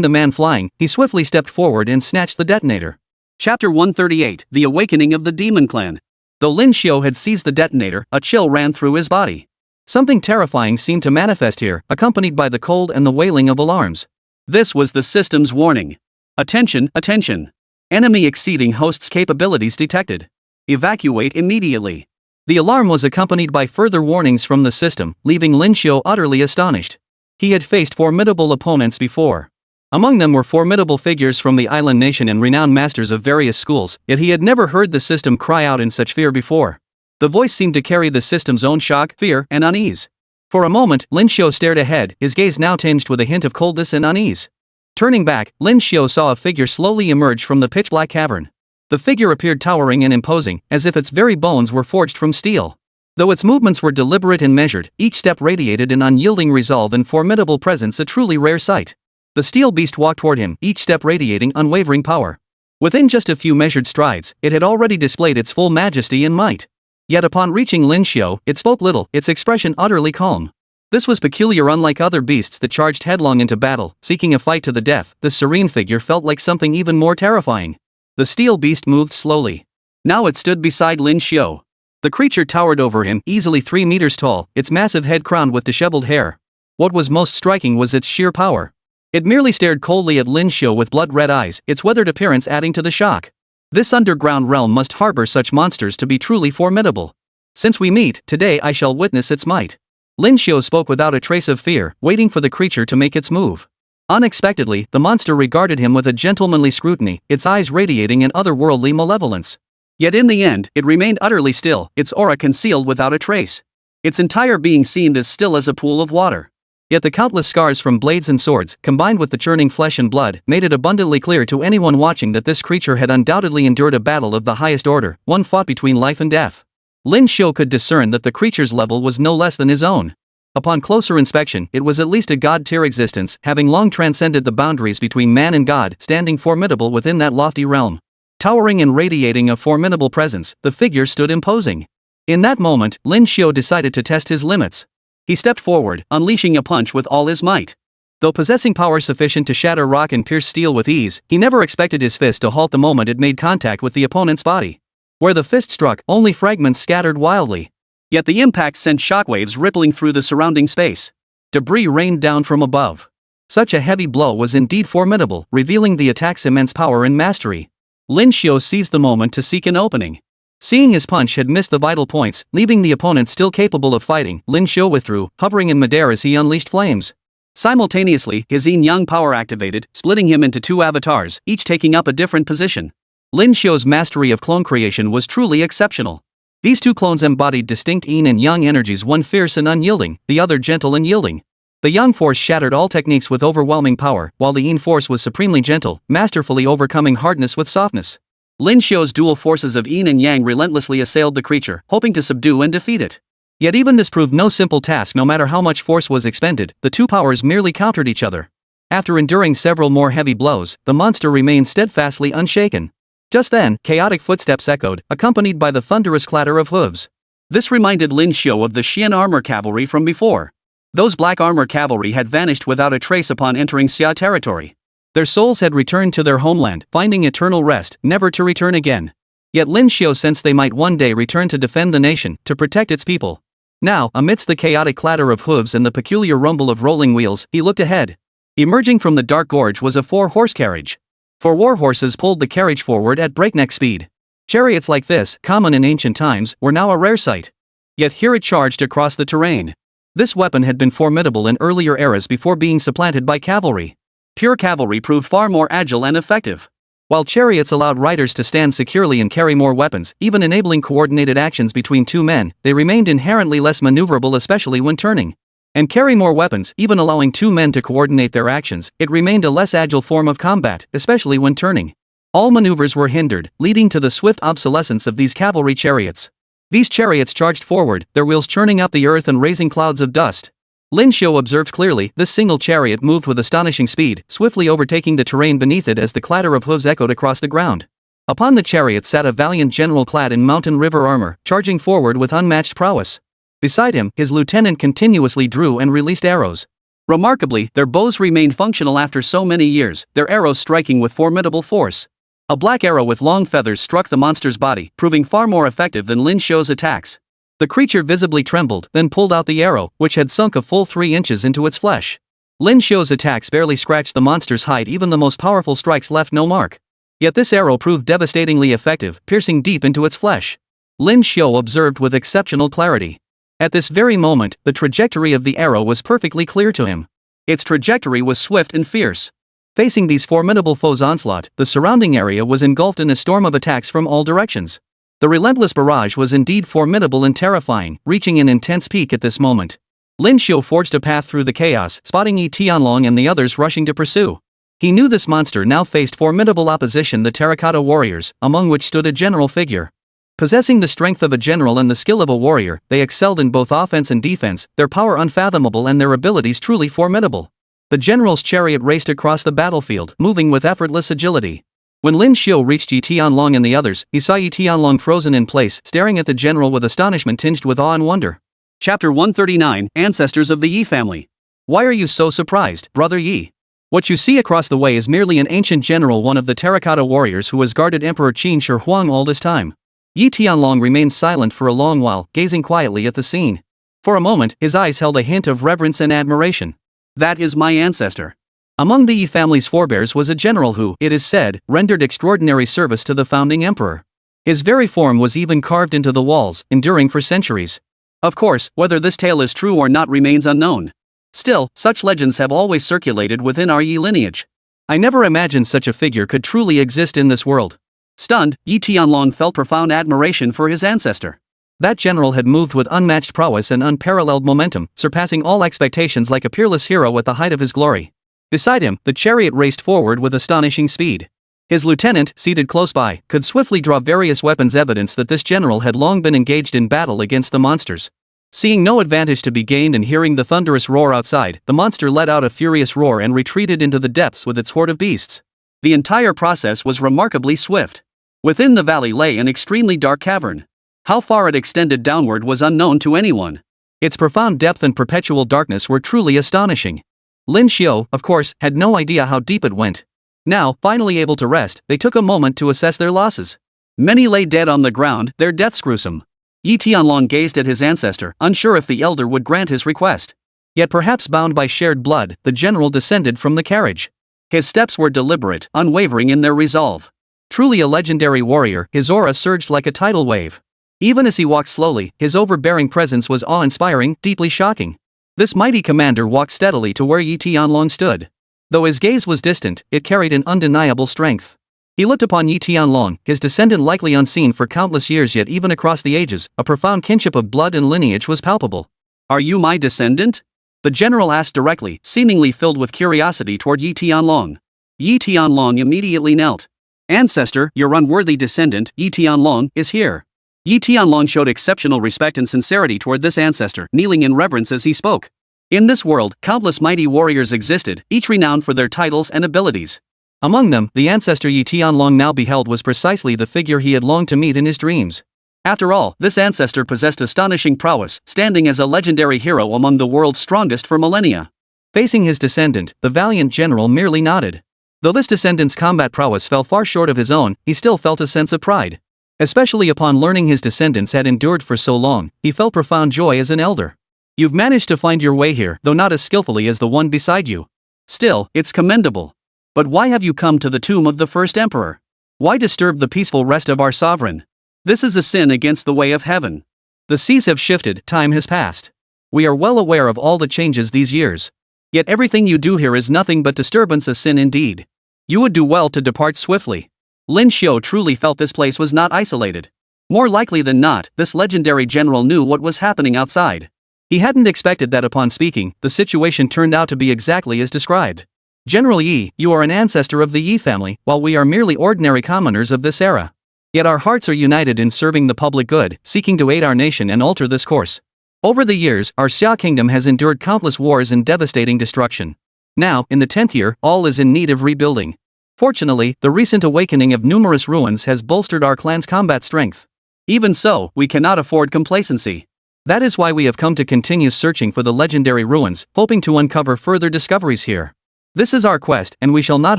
the man flying, he swiftly stepped forward and snatched the detonator. Chapter 138, The Awakening of the Demon Clan. Though Lin Xiu had seized the detonator, a chill ran through his body. Something terrifying seemed to manifest here, accompanied by the cold and the wailing of alarms. This was the system's warning. Attention, attention. Enemy exceeding host's capabilities detected. Evacuate immediately. The alarm was accompanied by further warnings from the system, leaving Lin Xiu utterly astonished. He had faced formidable opponents before. Among them were formidable figures from the island nation and renowned masters of various schools, yet he had never heard the system cry out in such fear before. The voice seemed to carry the system's own shock, fear, and unease. For a moment, Lin Xiu stared ahead, his gaze now tinged with a hint of coldness and unease. Turning back, Lin Xiu saw a figure slowly emerge from the pitch-black cavern. The figure appeared towering and imposing, as if its very bones were forged from steel. Though its movements were deliberate and measured, each step radiated an unyielding resolve and formidable presence, a truly rare sight. The steel beast walked toward him, each step radiating unwavering power. Within just a few measured strides, it had already displayed its full majesty and might. Yet upon reaching Lin Xiu, it spoke little, its expression utterly calm. This was peculiar. Unlike other beasts that charged headlong into battle, seeking a fight to the death, this serene figure felt like something even more terrifying. The steel beast moved slowly. Now it stood beside Lin Xiu. The creature towered over him, easily 3 meters tall, its massive head crowned with disheveled hair. What was most striking was its sheer power. It merely stared coldly at Lin Xiu with blood-red eyes, its weathered appearance adding to the shock. This underground realm must harbor such monsters to be truly formidable. Since we meet, today I shall witness its might. Lin Xiu spoke without a trace of fear, waiting for the creature to make its move. Unexpectedly, the monster regarded him with a gentlemanly scrutiny, its eyes radiating an otherworldly malevolence. Yet in the end, it remained utterly still, its aura concealed without a trace. Its entire being seemed as still as a pool of water. Yet the countless scars from blades and swords, combined with the churning flesh and blood, made it abundantly clear to anyone watching that this creature had undoubtedly endured a battle of the highest order, one fought between life and death. Lin Xiu could discern that the creature's level was no less than his own. Upon closer inspection, it was at least a god-tier existence, having long transcended the boundaries between man and god, standing formidable within that lofty realm. Towering and radiating a formidable presence, the figure stood imposing. In that moment, Lin Xiu decided to test his limits. He stepped forward, unleashing a punch with all his might. Though possessing power sufficient to shatter rock and pierce steel with ease, he never expected his fist to halt the moment it made contact with the opponent's body. Where the fist struck, only fragments scattered wildly. Yet the impact sent shockwaves rippling through the surrounding space. Debris rained down from above. Such a heavy blow was indeed formidable, revealing the attack's immense power and mastery. Lin Xiu seized the moment to seek an opening. Seeing his punch had missed the vital points, leaving the opponent still capable of fighting, Lin Xiu withdrew, hovering in midair as he unleashed flames. Simultaneously, his yin-yang power activated, splitting him into 2 avatars, each taking up a different position. Lin Xiu's mastery of clone creation was truly exceptional. These 2 clones embodied distinct yin and yang energies, one fierce and unyielding, the other gentle and yielding. The yang force shattered all techniques with overwhelming power, while the yin force was supremely gentle, masterfully overcoming hardness with softness. Lin Xiu's dual forces of yin and yang relentlessly assailed the creature, hoping to subdue and defeat it. Yet even this proved no simple task. No matter how much force was expended, the 2 powers merely countered each other. After enduring several more heavy blows, the monster remained steadfastly unshaken. Just then, chaotic footsteps echoed, accompanied by the thunderous clatter of hooves. This reminded Lin Xiu of the Xian armor cavalry from before. Those black armor cavalry had vanished without a trace upon entering Xia territory. Their souls had returned to their homeland, finding eternal rest, never to return again. Yet Lin Xiu sensed they might one day return to defend the nation, to protect its people. Now, amidst the chaotic clatter of hooves and the peculiar rumble of rolling wheels, he looked ahead. Emerging from the dark gorge was a 4-horse carriage. 4 war horses pulled the carriage forward at breakneck speed. Chariots like this, common in ancient times, were now a rare sight. Yet here it charged across the terrain. This weapon had been formidable in earlier eras before being supplanted by cavalry. Pure cavalry proved far more agile and effective. While chariots allowed riders to stand securely and carry more weapons, even enabling coordinated actions between two men, they remained inherently less maneuverable, especially when turning. And carry more weapons, even allowing two men to coordinate their actions, it remained a less agile form of combat, especially when turning. All maneuvers were hindered, leading to the swift obsolescence of these cavalry chariots. These chariots charged forward, their wheels churning up the earth and raising clouds of dust. Lin Xiu observed clearly, this single chariot moved with astonishing speed, swiftly overtaking the terrain beneath it as the clatter of hooves echoed across the ground. Upon the chariot sat a valiant general clad in mountain river armor, charging forward with unmatched prowess. Beside him, his lieutenant continuously drew and released arrows. Remarkably, their bows remained functional after so many years, their arrows striking with formidable force. A black arrow with long feathers struck the monster's body, proving far more effective than Lin Xiu's attacks. The creature visibly trembled, then pulled out the arrow, which had sunk a full 3 inches into its flesh. Lin Xiu's attacks barely scratched the monster's hide, even the most powerful strikes left no mark. Yet this arrow proved devastatingly effective, piercing deep into its flesh. Lin Xiu observed with exceptional clarity. At this very moment, the trajectory of the arrow was perfectly clear to him. Its trajectory was swift and fierce. Facing these formidable foes' onslaught, the surrounding area was engulfed in a storm of attacks from all directions. The relentless barrage was indeed formidable and terrifying, reaching an intense peak at this moment. Lin Xiu forged a path through the chaos, spotting Yi Tianlong and the others rushing to pursue. He knew this monster now faced formidable opposition, the terracotta warriors, among which stood a general figure. Possessing the strength of a general and the skill of a warrior, they excelled in both offense and defense, their power unfathomable and their abilities truly formidable. The general's chariot raced across the battlefield, moving with effortless agility. When Lin Xiu reached Yi Tianlong and the others, he saw Yi Tianlong frozen in place, staring at the general with astonishment tinged with awe and wonder. Chapter 139, Ancestors of the Yi family. Why are you so surprised, Brother Yi? What you see across the way is merely an ancient general, one of the terracotta warriors who has guarded Emperor Qin Shi Huang all this time. Yi Tianlong remained silent for a long while, gazing quietly at the scene. For a moment, his eyes held a hint of reverence and admiration. That is my ancestor. Among the Yi family's forebears was a general who, it is said, rendered extraordinary service to the founding emperor. His very form was even carved into the walls, enduring for centuries. Of course, whether this tale is true or not remains unknown. Still, such legends have always circulated within our Yi lineage. I never imagined such a figure could truly exist in this world. Stunned, Yi Tianlong felt profound admiration for his ancestor. That general had moved with unmatched prowess and unparalleled momentum, surpassing all expectations like a peerless hero at the height of his glory. Beside him, the chariot raced forward with astonishing speed. His lieutenant, seated close by, could swiftly draw various weapons, evidence that this general had long been engaged in battle against the monsters. Seeing no advantage to be gained and hearing the thunderous roar outside, the monster let out a furious roar and retreated into the depths with its horde of beasts. The entire process was remarkably swift. Within the valley lay an extremely dark cavern. How far it extended downward was unknown to anyone. Its profound depth and perpetual darkness were truly astonishing. Lin Xiu, of course, had no idea how deep it went. Now, finally able to rest, they took a moment to assess their losses. Many lay dead on the ground, their deaths gruesome. Yi Tianlong gazed at his ancestor, unsure if the elder would grant his request. Yet perhaps bound by shared blood, the general descended from the carriage. His steps were deliberate, unwavering in their resolve. Truly a legendary warrior, his aura surged like a tidal wave. Even as he walked slowly, his overbearing presence was awe-inspiring, deeply shocking. This mighty commander walked steadily to where Yi Tianlong stood. Though his gaze was distant, it carried an undeniable strength. He looked upon Yi Tianlong, his descendant likely unseen for countless years, yet even across the ages, a profound kinship of blood and lineage was palpable. Are you my descendant? The general asked directly, seemingly filled with curiosity toward Yi Tianlong. Yi Tianlong immediately knelt. Ancestor, your unworthy descendant, Yi Tianlong, is here. Yi Tianlong showed exceptional respect and sincerity toward this ancestor, kneeling in reverence as he spoke. In this world, countless mighty warriors existed, each renowned for their titles and abilities. Among them, the ancestor Yi Tianlong now beheld was precisely the figure he had longed to meet in his dreams. After all, this ancestor possessed astonishing prowess, standing as a legendary hero among the world's strongest for millennia. Facing his descendant, the valiant general merely nodded. Though this descendant's combat prowess fell far short of his own, he still felt a sense of pride. Especially upon learning his descendants had endured for so long, he felt profound joy as an elder. You've managed to find your way here, though not as skillfully as the one beside you. Still, it's commendable. But why have you come to the tomb of the first emperor? Why disturb the peaceful rest of our sovereign? This is a sin against the way of heaven. The seas have shifted, time has passed. We are well aware of all the changes these years. Yet everything you do here is nothing but disturbance, a sin indeed. You would do well to depart swiftly. Lin Xiu truly felt this place was not isolated. More likely than not, this legendary general knew what was happening outside. He hadn't expected that upon speaking, the situation turned out to be exactly as described. General Yi, you are an ancestor of the Yi family, while we are merely ordinary commoners of this era. Yet our hearts are united in serving the public good, seeking to aid our nation and alter this course. Over the years, our Xia Kingdom has endured countless wars and devastating destruction. Now, in the 10th year, all is in need of rebuilding. Fortunately, the recent awakening of numerous ruins has bolstered our clan's combat strength. Even so, we cannot afford complacency. That is why we have come to continue searching for the legendary ruins, hoping to uncover further discoveries here. This is our quest, and we shall not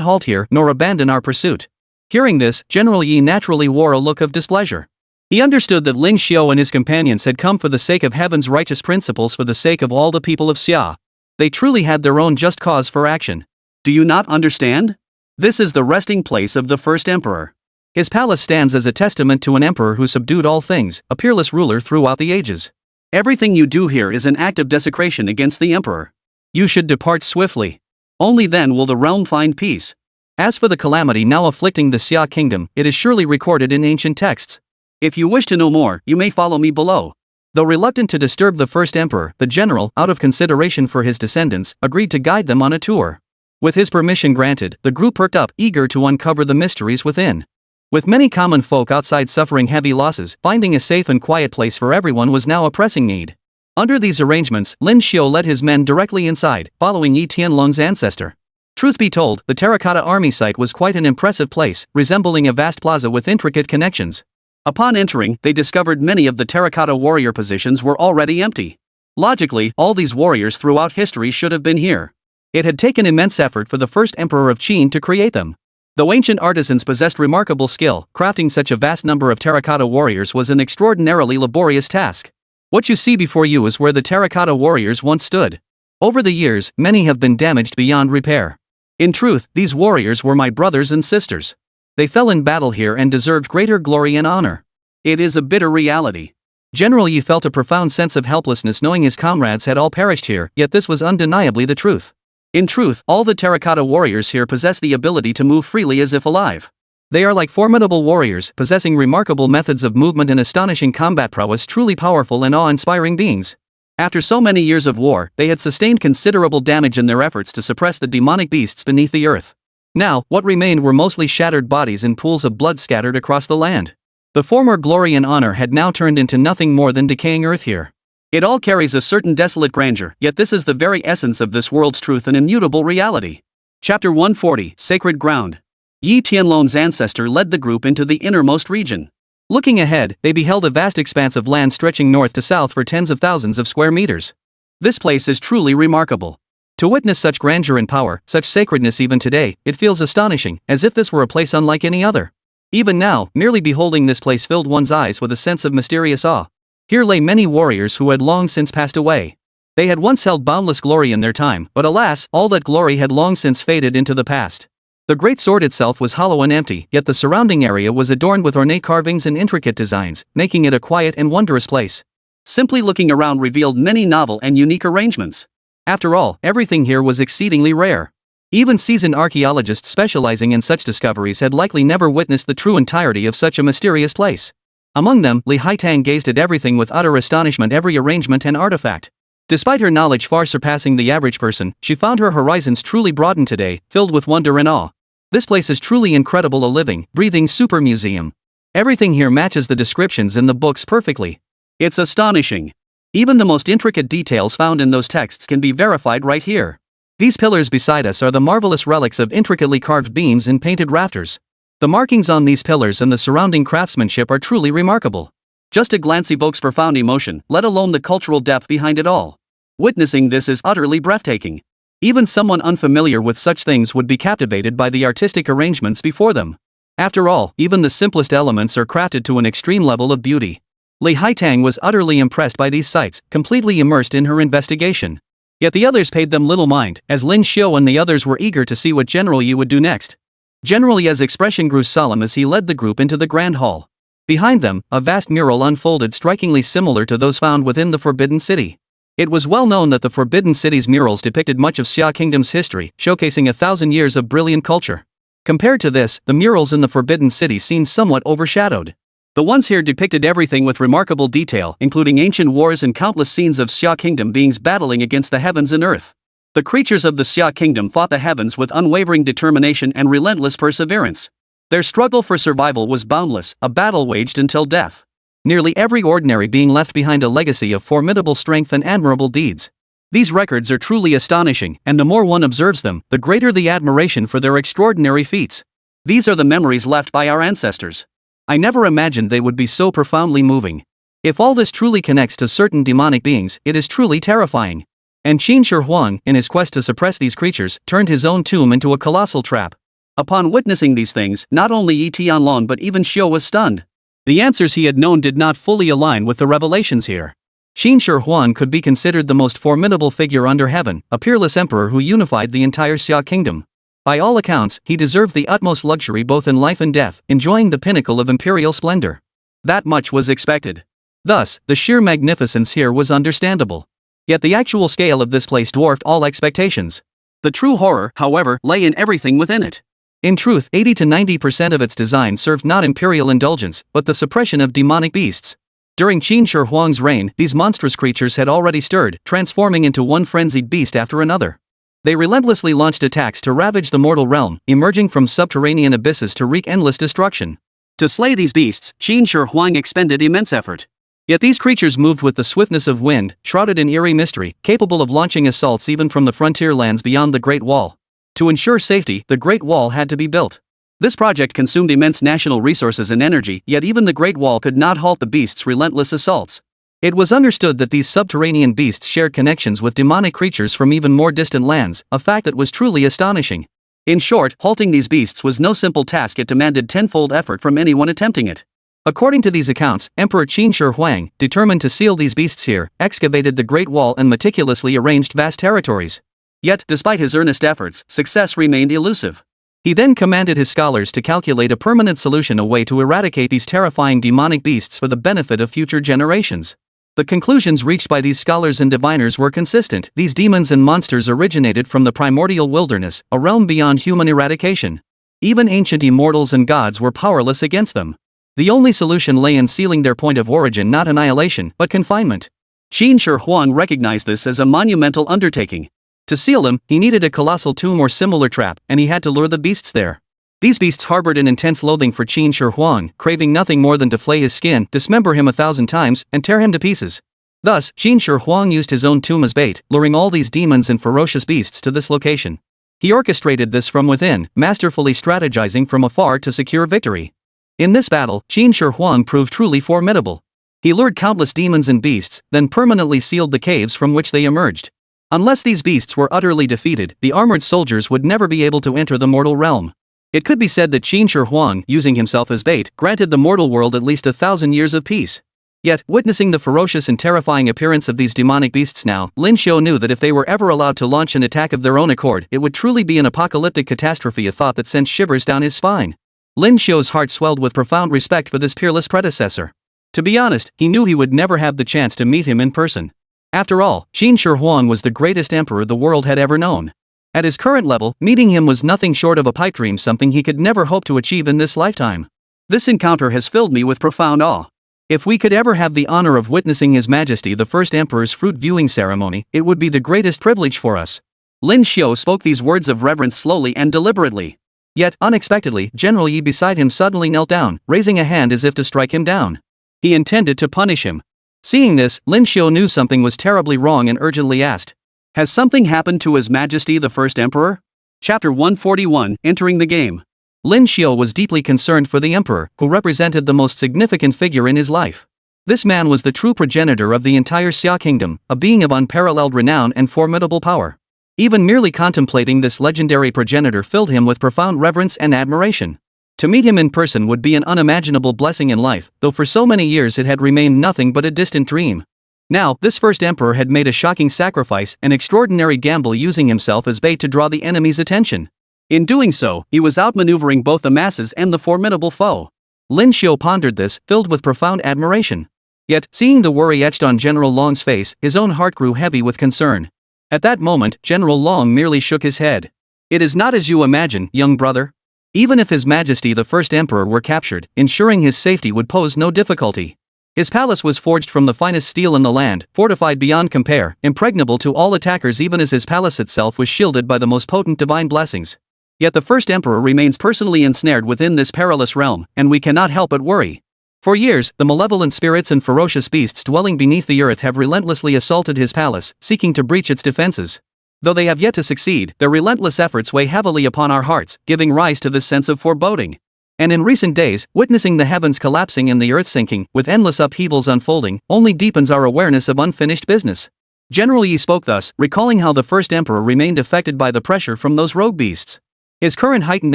halt here nor abandon our pursuit. Hearing this, General Yi naturally wore a look of displeasure. He understood that Lin Xiu and his companions had come for the sake of heaven's righteous principles, for the sake of all the people of Xia. They truly had their own just cause for action. Do you not understand? This is the resting place of the first emperor. His palace stands as a testament to an emperor who subdued all things, a peerless ruler throughout the ages. Everything you do here is an act of desecration against the emperor. You should depart swiftly. Only then will the realm find peace. As for the calamity now afflicting the Xia Kingdom, it is surely recorded in ancient texts. If you wish to know more, you may follow me below. Though reluctant to disturb the first emperor, the general, out of consideration for his descendants, agreed to guide them on a tour. With his permission granted, the group perked up, eager to uncover the mysteries within. With many common folk outside suffering heavy losses, finding a safe and quiet place for everyone was now a pressing need. Under these arrangements, Lin Xiu led his men directly inside, following Yi Tianlong's ancestor. Truth be told, the terracotta army site was quite an impressive place, resembling a vast plaza with intricate connections. Upon entering, they discovered many of the terracotta warrior positions were already empty. Logically, all these warriors throughout history should have been here. It had taken immense effort for the first emperor of Qin to create them. Though ancient artisans possessed remarkable skill, crafting such a vast number of terracotta warriors was an extraordinarily laborious task. What you see before you is where the terracotta warriors once stood. Over the years, many have been damaged beyond repair. In truth, these warriors were my brothers and sisters. They fell in battle here and deserved greater glory and honor. It is a bitter reality. General Yi felt a profound sense of helplessness knowing his comrades had all perished here, yet this was undeniably the truth. In truth, all the terracotta warriors here possess the ability to move freely as if alive. They are like formidable warriors, possessing remarkable methods of movement and astonishing combat prowess, truly powerful and awe-inspiring beings. After so many years of war, they had sustained considerable damage in their efforts to suppress the demonic beasts beneath the earth. Now, what remained were mostly shattered bodies and pools of blood scattered across the land. The former glory and honor had now turned into nothing more than decaying earth here. It all carries a certain desolate grandeur, yet this is the very essence of this world's truth and immutable reality. Chapter 140, Sacred Ground. Yi Tianlong's ancestor led the group into the innermost region. Looking ahead, they beheld a vast expanse of land stretching north to south for tens of thousands of square meters. This place is truly remarkable. To witness such grandeur and power, such sacredness even today, it feels astonishing, as if this were a place unlike any other. Even now, merely beholding this place filled one's eyes with a sense of mysterious awe. Here lay many warriors who had long since passed away. They had once held boundless glory in their time, but alas, all that glory had long since faded into the past. The great sword itself was hollow and empty, yet the surrounding area was adorned with ornate carvings and intricate designs, making it a quiet and wondrous place. Simply looking around revealed many novel and unique arrangements. After all, everything here was exceedingly rare. Even seasoned archaeologists specializing in such discoveries had likely never witnessed the true entirety of such a mysterious place. Among them, Li Haitang gazed at everything with utter astonishment, every arrangement and artifact. Despite her knowledge far surpassing the average person, she found her horizons truly broadened today, filled with wonder and awe. This place is truly incredible, a living, breathing super museum. Everything here matches the descriptions in the books perfectly. It's astonishing. Even the most intricate details found in those texts can be verified right here. These pillars beside us are the marvelous relics of intricately carved beams and painted rafters. The markings on these pillars and the surrounding craftsmanship are truly remarkable. Just a glance evokes profound emotion, let alone the cultural depth behind it all. Witnessing this is utterly breathtaking. Even someone unfamiliar with such things would be captivated by the artistic arrangements before them. After all, even the simplest elements are crafted to an extreme level of beauty. Li Haitang was utterly impressed by these sights, completely immersed in her investigation. Yet the others paid them little mind, as Lin Xiu and the others were eager to see what General Yi would do next. General Yi's expression grew solemn as he led the group into the grand hall. Behind them, a vast mural unfolded strikingly similar to those found within the Forbidden City. It was well known that the Forbidden City's murals depicted much of Xia Kingdom's history, showcasing 1,000 years of brilliant culture. Compared to this, the murals in the Forbidden City seemed somewhat overshadowed. The ones here depicted everything with remarkable detail, including ancient wars and countless scenes of Xia Kingdom beings battling against the heavens and earth. The creatures of the Xia Kingdom fought the heavens with unwavering determination and relentless perseverance. Their struggle for survival was boundless, a battle waged until death. Nearly every ordinary being left behind a legacy of formidable strength and admirable deeds. These records are truly astonishing, and the more one observes them, the greater the admiration for their extraordinary feats. These are the memories left by our ancestors. I never imagined they would be so profoundly moving. If all this truly connects to certain demonic beings, it is truly terrifying. And Qin Shi Huang, in his quest to suppress these creatures, turned his own tomb into a colossal trap. Upon witnessing these things, not only Yi Tianlong but even Xiu was stunned. The answers he had known did not fully align with the revelations here. Qin Shi Huang could be considered the most formidable figure under heaven, a peerless emperor who unified the entire Xia Kingdom. By all accounts, he deserved the utmost luxury both in life and death, enjoying the pinnacle of imperial splendor. That much was expected. Thus, the sheer magnificence here was understandable. Yet the actual scale of this place dwarfed all expectations. The true horror, however, lay in everything within it. In truth, 80 to 90% of its design served not imperial indulgence, but the suppression of demonic beasts. During Qin Shi Huang's reign, these monstrous creatures had already stirred, transforming into one frenzied beast after another. They relentlessly launched attacks to ravage the mortal realm, emerging from subterranean abysses to wreak endless destruction. To slay these beasts, Qin Shi Huang expended immense effort. Yet these creatures moved with the swiftness of wind, shrouded in eerie mystery, capable of launching assaults even from the frontier lands beyond the Great Wall. To ensure safety, the Great Wall had to be built. This project consumed immense national resources and energy, yet even the Great Wall could not halt the beasts' relentless assaults. It was understood that these subterranean beasts shared connections with demonic creatures from even more distant lands, a fact that was truly astonishing. In short, halting these beasts was no simple task. It demanded tenfold effort from anyone attempting it. According to these accounts, Emperor Qin Shi Huang, determined to seal these beasts here, excavated the Great Wall and meticulously arranged vast territories. Yet, despite his earnest efforts, success remained elusive. He then commanded his scholars to calculate a permanent solution, a way to eradicate these terrifying demonic beasts for the benefit of future generations. The conclusions reached by these scholars and diviners were consistent. These demons and monsters originated from the primordial wilderness, a realm beyond human eradication. Even ancient immortals and gods were powerless against them. The only solution lay in sealing their point of origin, not annihilation, but confinement. Qin Shi Huang recognized this as a monumental undertaking. To seal them, he needed a colossal tomb or similar trap, and he had to lure the beasts there. These beasts harbored an intense loathing for Qin Shi Huang, craving nothing more than to flay his skin, dismember him 1,000 times, and tear him to pieces. Thus, Qin Shi Huang used his own tomb as bait, luring all these demons and ferocious beasts to this location. He orchestrated this from within, masterfully strategizing from afar to secure victory. In this battle, Qin Shi Huang proved truly formidable. He lured countless demons and beasts, then permanently sealed the caves from which they emerged. Unless these beasts were utterly defeated, the armored soldiers would never be able to enter the mortal realm. It could be said that Qin Shi Huang, using himself as bait, granted the mortal world at least 1,000 years of peace. Yet, witnessing the ferocious and terrifying appearance of these demonic beasts now, Lin Xiu knew that if they were ever allowed to launch an attack of their own accord, it would truly be an apocalyptic catastrophe, a thought that sent shivers down his spine. Lin Xiu's heart swelled with profound respect for this peerless predecessor. To be honest, he knew he would never have the chance to meet him in person. After all, Qin Shi Huang was the greatest emperor the world had ever known. At his current level, meeting him was nothing short of a pipe dream, something he could never hope to achieve in this lifetime. This encounter has filled me with profound awe. If we could ever have the honor of witnessing His Majesty the First Emperor's fruit viewing ceremony, it would be the greatest privilege for us. Lin Xiu spoke these words of reverence slowly and deliberately. Yet, unexpectedly, General Yi beside him suddenly knelt down, raising a hand as if to strike him down. He intended to punish him. Seeing this, Lin Xiu knew something was terribly wrong and urgently asked, "Has something happened to His Majesty the First Emperor?" Chapter 141, Entering the Game. Lin Xiu was deeply concerned for the emperor, who represented the most significant figure in his life. This man was the true progenitor of the entire Xia Kingdom, a being of unparalleled renown and formidable power. Even merely contemplating this legendary progenitor filled him with profound reverence and admiration. To meet him in person would be an unimaginable blessing in life, though for so many years it had remained nothing but a distant dream. Now, this first emperor had made a shocking sacrifice, an extraordinary gamble, using himself as bait to draw the enemy's attention. In doing so, he was outmaneuvering both the masses and the formidable foe. Lin Xiu pondered this, filled with profound admiration. Yet, seeing the worry etched on General Long's face, his own heart grew heavy with concern. At that moment, General Long merely shook his head. It is not as you imagine, young brother. Even if His Majesty the First Emperor were captured, ensuring his safety would pose no difficulty. His palace was forged from the finest steel in the land, fortified beyond compare, impregnable to all attackers even as his palace itself was shielded by the most potent divine blessings. Yet the First Emperor remains personally ensnared within this perilous realm, and we cannot help but worry. For years, the malevolent spirits and ferocious beasts dwelling beneath the earth have relentlessly assaulted his palace, seeking to breach its defenses. Though they have yet to succeed, their relentless efforts weigh heavily upon our hearts, giving rise to this sense of foreboding. And in recent days, witnessing the heavens collapsing and the earth sinking, with endless upheavals unfolding, only deepens our awareness of unfinished business. General Yi spoke thus, recalling how the First Emperor remained affected by the pressure from those rogue beasts. His current heightened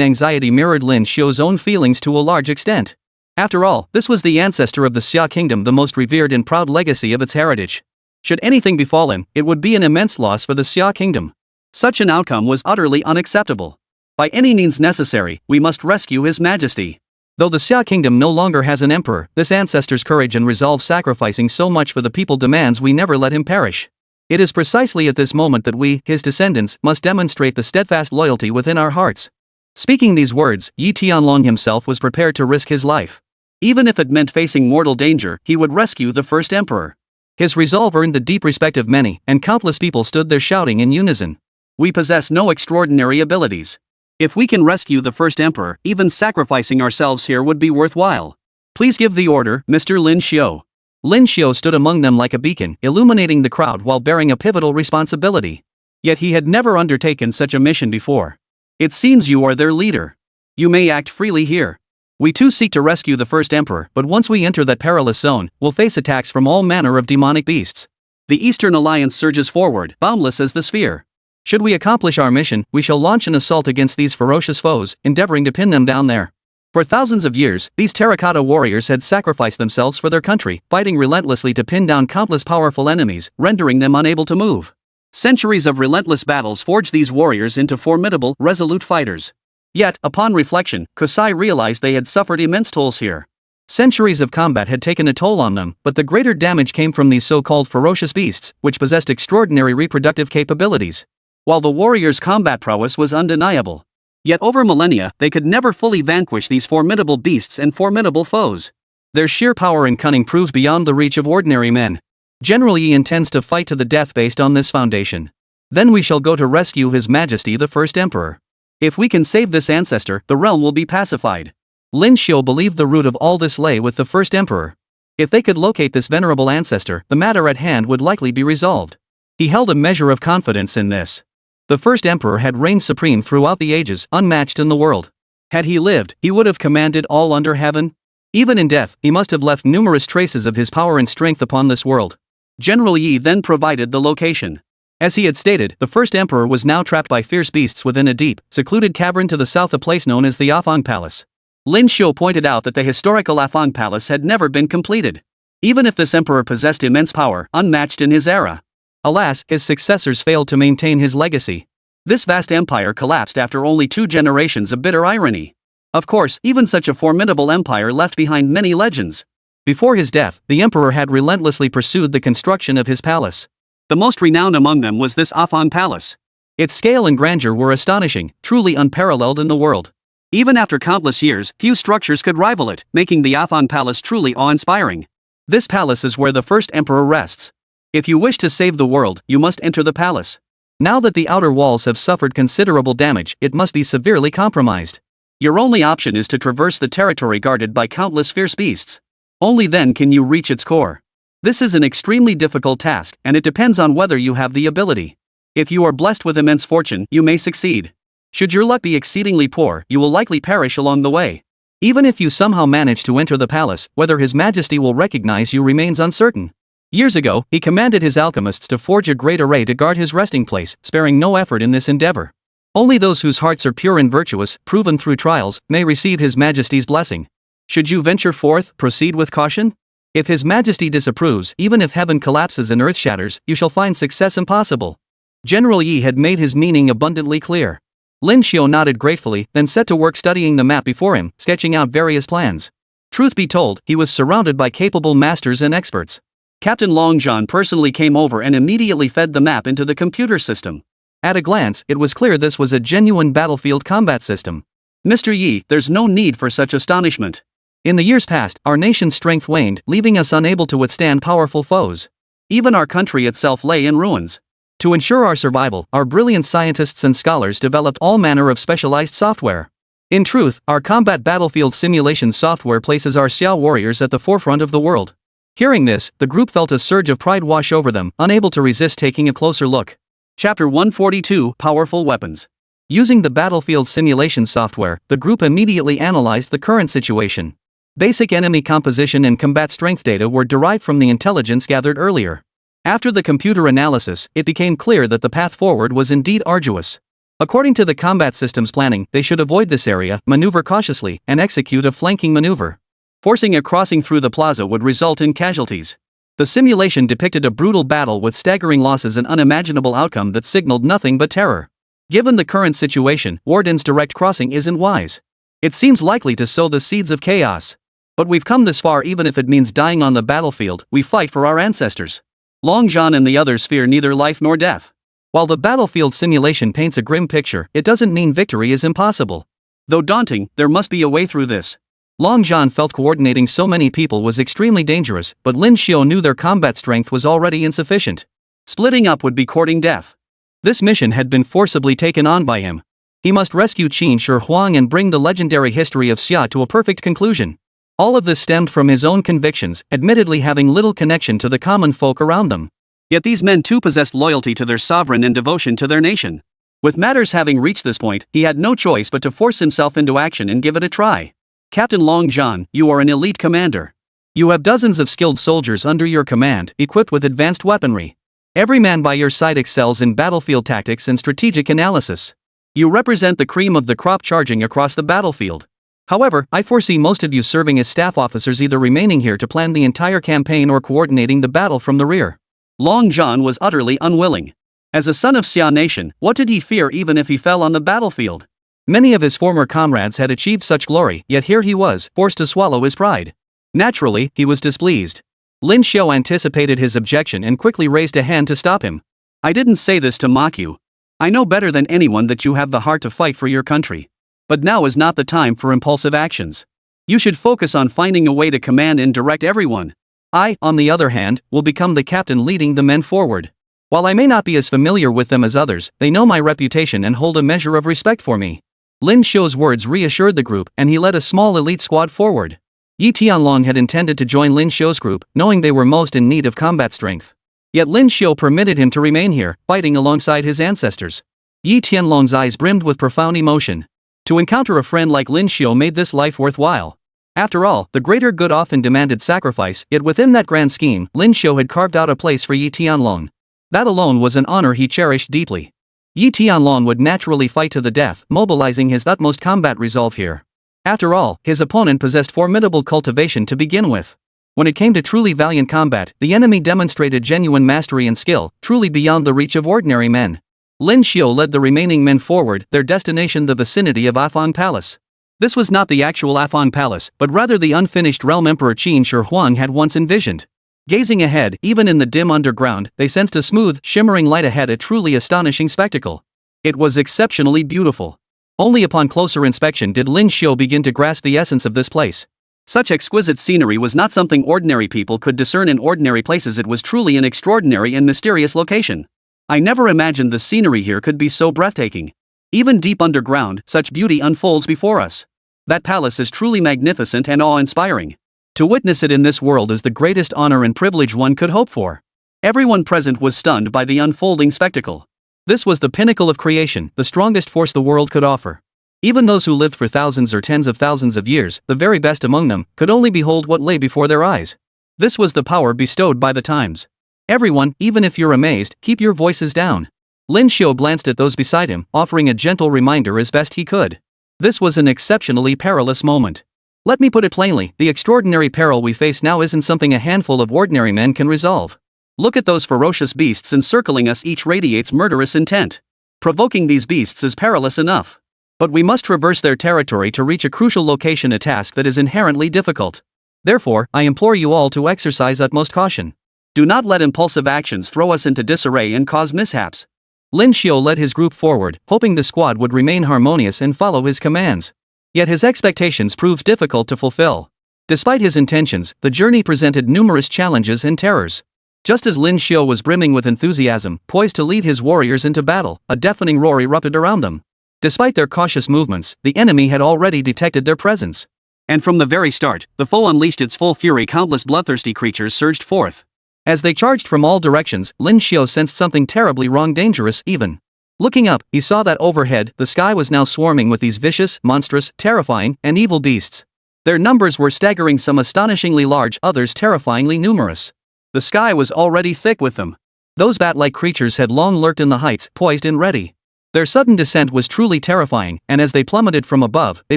anxiety mirrored Lin Xiu's own feelings to a large extent. After all, this was the ancestor of the Xia Kingdom, the most revered and proud legacy of its heritage. Should anything befall him, it would be an immense loss for the Xia Kingdom. Such an outcome was utterly unacceptable. By any means necessary, we must rescue His Majesty. Though the Xia Kingdom no longer has an emperor, this ancestor's courage and resolve sacrificing so much for the people demands we never let him perish. It is precisely at this moment that we, his descendants, must demonstrate the steadfast loyalty within our hearts. Speaking these words, Yi Tianlong himself was prepared to risk his life. Even if it meant facing mortal danger, he would rescue the First Emperor. His resolve earned the deep respect of many, and countless people stood there shouting in unison. We possess no extraordinary abilities. If we can rescue the First Emperor, even sacrificing ourselves here would be worthwhile. Please give the order, Mr. Lin Xiu. Lin Xiu stood among them like a beacon, illuminating the crowd while bearing a pivotal responsibility. Yet he had never undertaken such a mission before. It seems you are their leader. You may act freely here. We too seek to rescue the First Emperor, but once we enter that perilous zone, we'll face attacks from all manner of demonic beasts. The Eastern Alliance surges forward, boundless as the sphere. Should we accomplish our mission, we shall launch an assault against these ferocious foes, endeavoring to pin them down there. For thousands of years, these terracotta warriors had sacrificed themselves for their country, fighting relentlessly to pin down countless powerful enemies, rendering them unable to move. Centuries of relentless battles forged these warriors into formidable, resolute fighters. Yet, upon reflection, Kusai realized they had suffered immense tolls here. Centuries of combat had taken a toll on them, but the greater damage came from these so-called ferocious beasts, which possessed extraordinary reproductive capabilities. While the warriors' combat prowess was undeniable. Yet over millennia, they could never fully vanquish these formidable beasts and formidable foes. Their sheer power and cunning proves beyond the reach of ordinary men. General Yi intends to fight to the death based on this foundation. Then we shall go to rescue His Majesty the First Emperor. If we can save this ancestor, the realm will be pacified. Lin Xiu believed the root of all this lay with the First Emperor. If they could locate this venerable ancestor, the matter at hand would likely be resolved. He held a measure of confidence in this. The First Emperor had reigned supreme throughout the ages, unmatched in the world. Had he lived, he would have commanded all under heaven. Even in death, he must have left numerous traces of his power and strength upon this world. General Yi then provided the location. As he had stated, the First Emperor was now trapped by fierce beasts within a deep, secluded cavern to the south, a place known as the Afang Palace. Lin Xiu pointed out that the historical Afang Palace had never been completed. Even if this emperor possessed immense power, unmatched in his era. Alas, his successors failed to maintain his legacy. This vast empire collapsed after only 2 generations of bitter irony. Of course, even such a formidable empire left behind many legends. Before his death, the emperor had relentlessly pursued the construction of his palace. The most renowned among them was this Afang Palace. Its scale and grandeur were astonishing, truly unparalleled in the world. Even after countless years, few structures could rival it, making the Afang Palace truly awe-inspiring. This palace is where the first emperor rests. If you wish to save the world, you must enter the palace. Now that the outer walls have suffered considerable damage, it must be severely compromised. Your only option is to traverse the territory guarded by countless fierce beasts. Only then can you reach its core. This is an extremely difficult task, and it depends on whether you have the ability. If you are blessed with immense fortune, you may succeed. Should your luck be exceedingly poor, you will likely perish along the way. Even if you somehow manage to enter the palace, whether His Majesty will recognize you remains uncertain. Years ago, he commanded his alchemists to forge a great array to guard his resting place, sparing no effort in this endeavor. Only those whose hearts are pure and virtuous, proven through trials, may receive His Majesty's blessing. Should you venture forth, proceed with caution. If His Majesty disapproves, even if heaven collapses and earth shatters, you shall find success impossible. General Yi had made his meaning abundantly clear. Lin Xiu nodded gratefully, then set to work studying the map before him, sketching out various plans. Truth be told, he was surrounded by capable masters and experts. Captain Long John personally came over and immediately fed the map into the computer system. At a glance, it was clear this was a genuine battlefield combat system. Mr. Yi, there's no need for such astonishment. In the years past, our nation's strength waned, leaving us unable to withstand powerful foes. Even our country itself lay in ruins. To ensure our survival, our brilliant scientists and scholars developed all manner of specialized software. In truth, our combat battlefield simulation software places our Xia warriors at the forefront of the world. Hearing this, the group felt a surge of pride wash over them, unable to resist taking a closer look. Chapter 142: Powerful Weapons. Using the battlefield simulation software, the group immediately analyzed the current situation. Basic enemy composition and combat strength data were derived from the intelligence gathered earlier. After the computer analysis, it became clear that the path forward was indeed arduous. According to the combat system's planning, they should avoid this area, maneuver cautiously, and execute a flanking maneuver. Forcing a crossing through the plaza would result in casualties. The simulation depicted a brutal battle with staggering losses, an unimaginable outcome that signaled nothing but terror. Given the current situation, Warden's direct crossing isn't wise. It seems likely to sow the seeds of chaos. But we've come this far, even if it means dying on the battlefield. We fight for our ancestors. Long John and the others fear neither life nor death. While the battlefield simulation paints a grim picture, it doesn't mean victory is impossible. Though daunting, there must be a way through this. Long John felt coordinating so many people was extremely dangerous, but Lin Xiu knew their combat strength was already insufficient. Splitting up would be courting death. This mission had been forcibly taken on by him. He must rescue Qin Shi Huang and bring the legendary history of Xia to a perfect conclusion. All of this stemmed from his own convictions, admittedly having little connection to the common folk around them. Yet these men too possessed loyalty to their sovereign and devotion to their nation. With matters having reached this point, he had no choice but to force himself into action and give it a try. Captain Long John, you are an elite commander. You have dozens of skilled soldiers under your command, equipped with advanced weaponry. Every man by your side excels in battlefield tactics and strategic analysis. You represent the cream of the crop charging across the battlefield. However, I foresee most of you serving as staff officers, either remaining here to plan the entire campaign or coordinating the battle from the rear. Long John was utterly unwilling. As a son of Xia Nation, what did he fear even if he fell on the battlefield? Many of his former comrades had achieved such glory, yet here he was, forced to swallow his pride. Naturally, he was displeased. Lin Xiu anticipated his objection and quickly raised a hand to stop him. I didn't say this to mock you. I know better than anyone that you have the heart to fight for your country. But now is not the time for impulsive actions. You should focus on finding a way to command and direct everyone. I, on the other hand, will become the captain leading the men forward. While I may not be as familiar with them as others, they know my reputation and hold a measure of respect for me. Lin Xiu's words reassured the group, and he led a small elite squad forward. Yi Tianlong had intended to join Lin Xiu's group, knowing they were most in need of combat strength. Yet Lin Xiu permitted him to remain here, fighting alongside his ancestors. Yi Tianlong's eyes brimmed with profound emotion. To encounter a friend like Lin Xiu made this life worthwhile. After all, the greater good often demanded sacrifice, yet within that grand scheme, Lin Xiu had carved out a place for Yi Tianlong. That alone was an honor he cherished deeply. Yi Tianlong would naturally fight to the death, mobilizing his utmost combat resolve here. After all, his opponent possessed formidable cultivation to begin with. When it came to truly valiant combat, the enemy demonstrated genuine mastery and skill, truly beyond the reach of ordinary men. Lin Xiu led the remaining men forward, their destination the vicinity of Afang Palace. This was not the actual Afang Palace, but rather the unfinished realm Emperor Qin Shi Huang had once envisioned. Gazing ahead, even in the dim underground, they sensed a smooth, shimmering light ahead, a truly astonishing spectacle. It was exceptionally beautiful. Only upon closer inspection did Lin Xiu begin to grasp the essence of this place. Such exquisite scenery was not something ordinary people could discern in ordinary places. It was truly an extraordinary and mysterious location. I never imagined the scenery here could be so breathtaking. Even deep underground, such beauty unfolds before us. That palace is truly magnificent and awe-inspiring. To witness it in this world is the greatest honor and privilege one could hope for. Everyone present was stunned by the unfolding spectacle. This was the pinnacle of creation, the strongest force the world could offer. Even those who lived for thousands or tens of thousands of years, the very best among them, could only behold what lay before their eyes. This was the power bestowed by the times. Everyone, even if you're amazed, keep your voices down. Lin Xiu glanced at those beside him, offering a gentle reminder as best he could. This was an exceptionally perilous moment. Let me put it plainly, the extraordinary peril we face now isn't something a handful of ordinary men can resolve. Look at those ferocious beasts encircling us, each radiates murderous intent. Provoking these beasts is perilous enough. But we must traverse their territory to reach a crucial location, a task that is inherently difficult. Therefore, I implore you all to exercise utmost caution. Do not let impulsive actions throw us into disarray and cause mishaps. Lin Xiu led his group forward, hoping the squad would remain harmonious and follow his commands. Yet his expectations proved difficult to fulfill. Despite his intentions, the journey presented numerous challenges and terrors. Just as Lin Xiu was brimming with enthusiasm, poised to lead his warriors into battle, a deafening roar erupted around them. Despite their cautious movements, the enemy had already detected their presence. And from the very start, the foe unleashed its full fury. Countless bloodthirsty creatures surged forth. As they charged from all directions, Lin Xiu sensed something terribly wrong, dangerous even. Looking up, he saw that overhead, the sky was now swarming with these vicious, monstrous, terrifying, and evil beasts. Their numbers were staggering, some astonishingly large, others terrifyingly numerous. The sky was already thick with them. Those bat-like creatures had long lurked in the heights, poised and ready. Their sudden descent was truly terrifying, and as they plummeted from above, they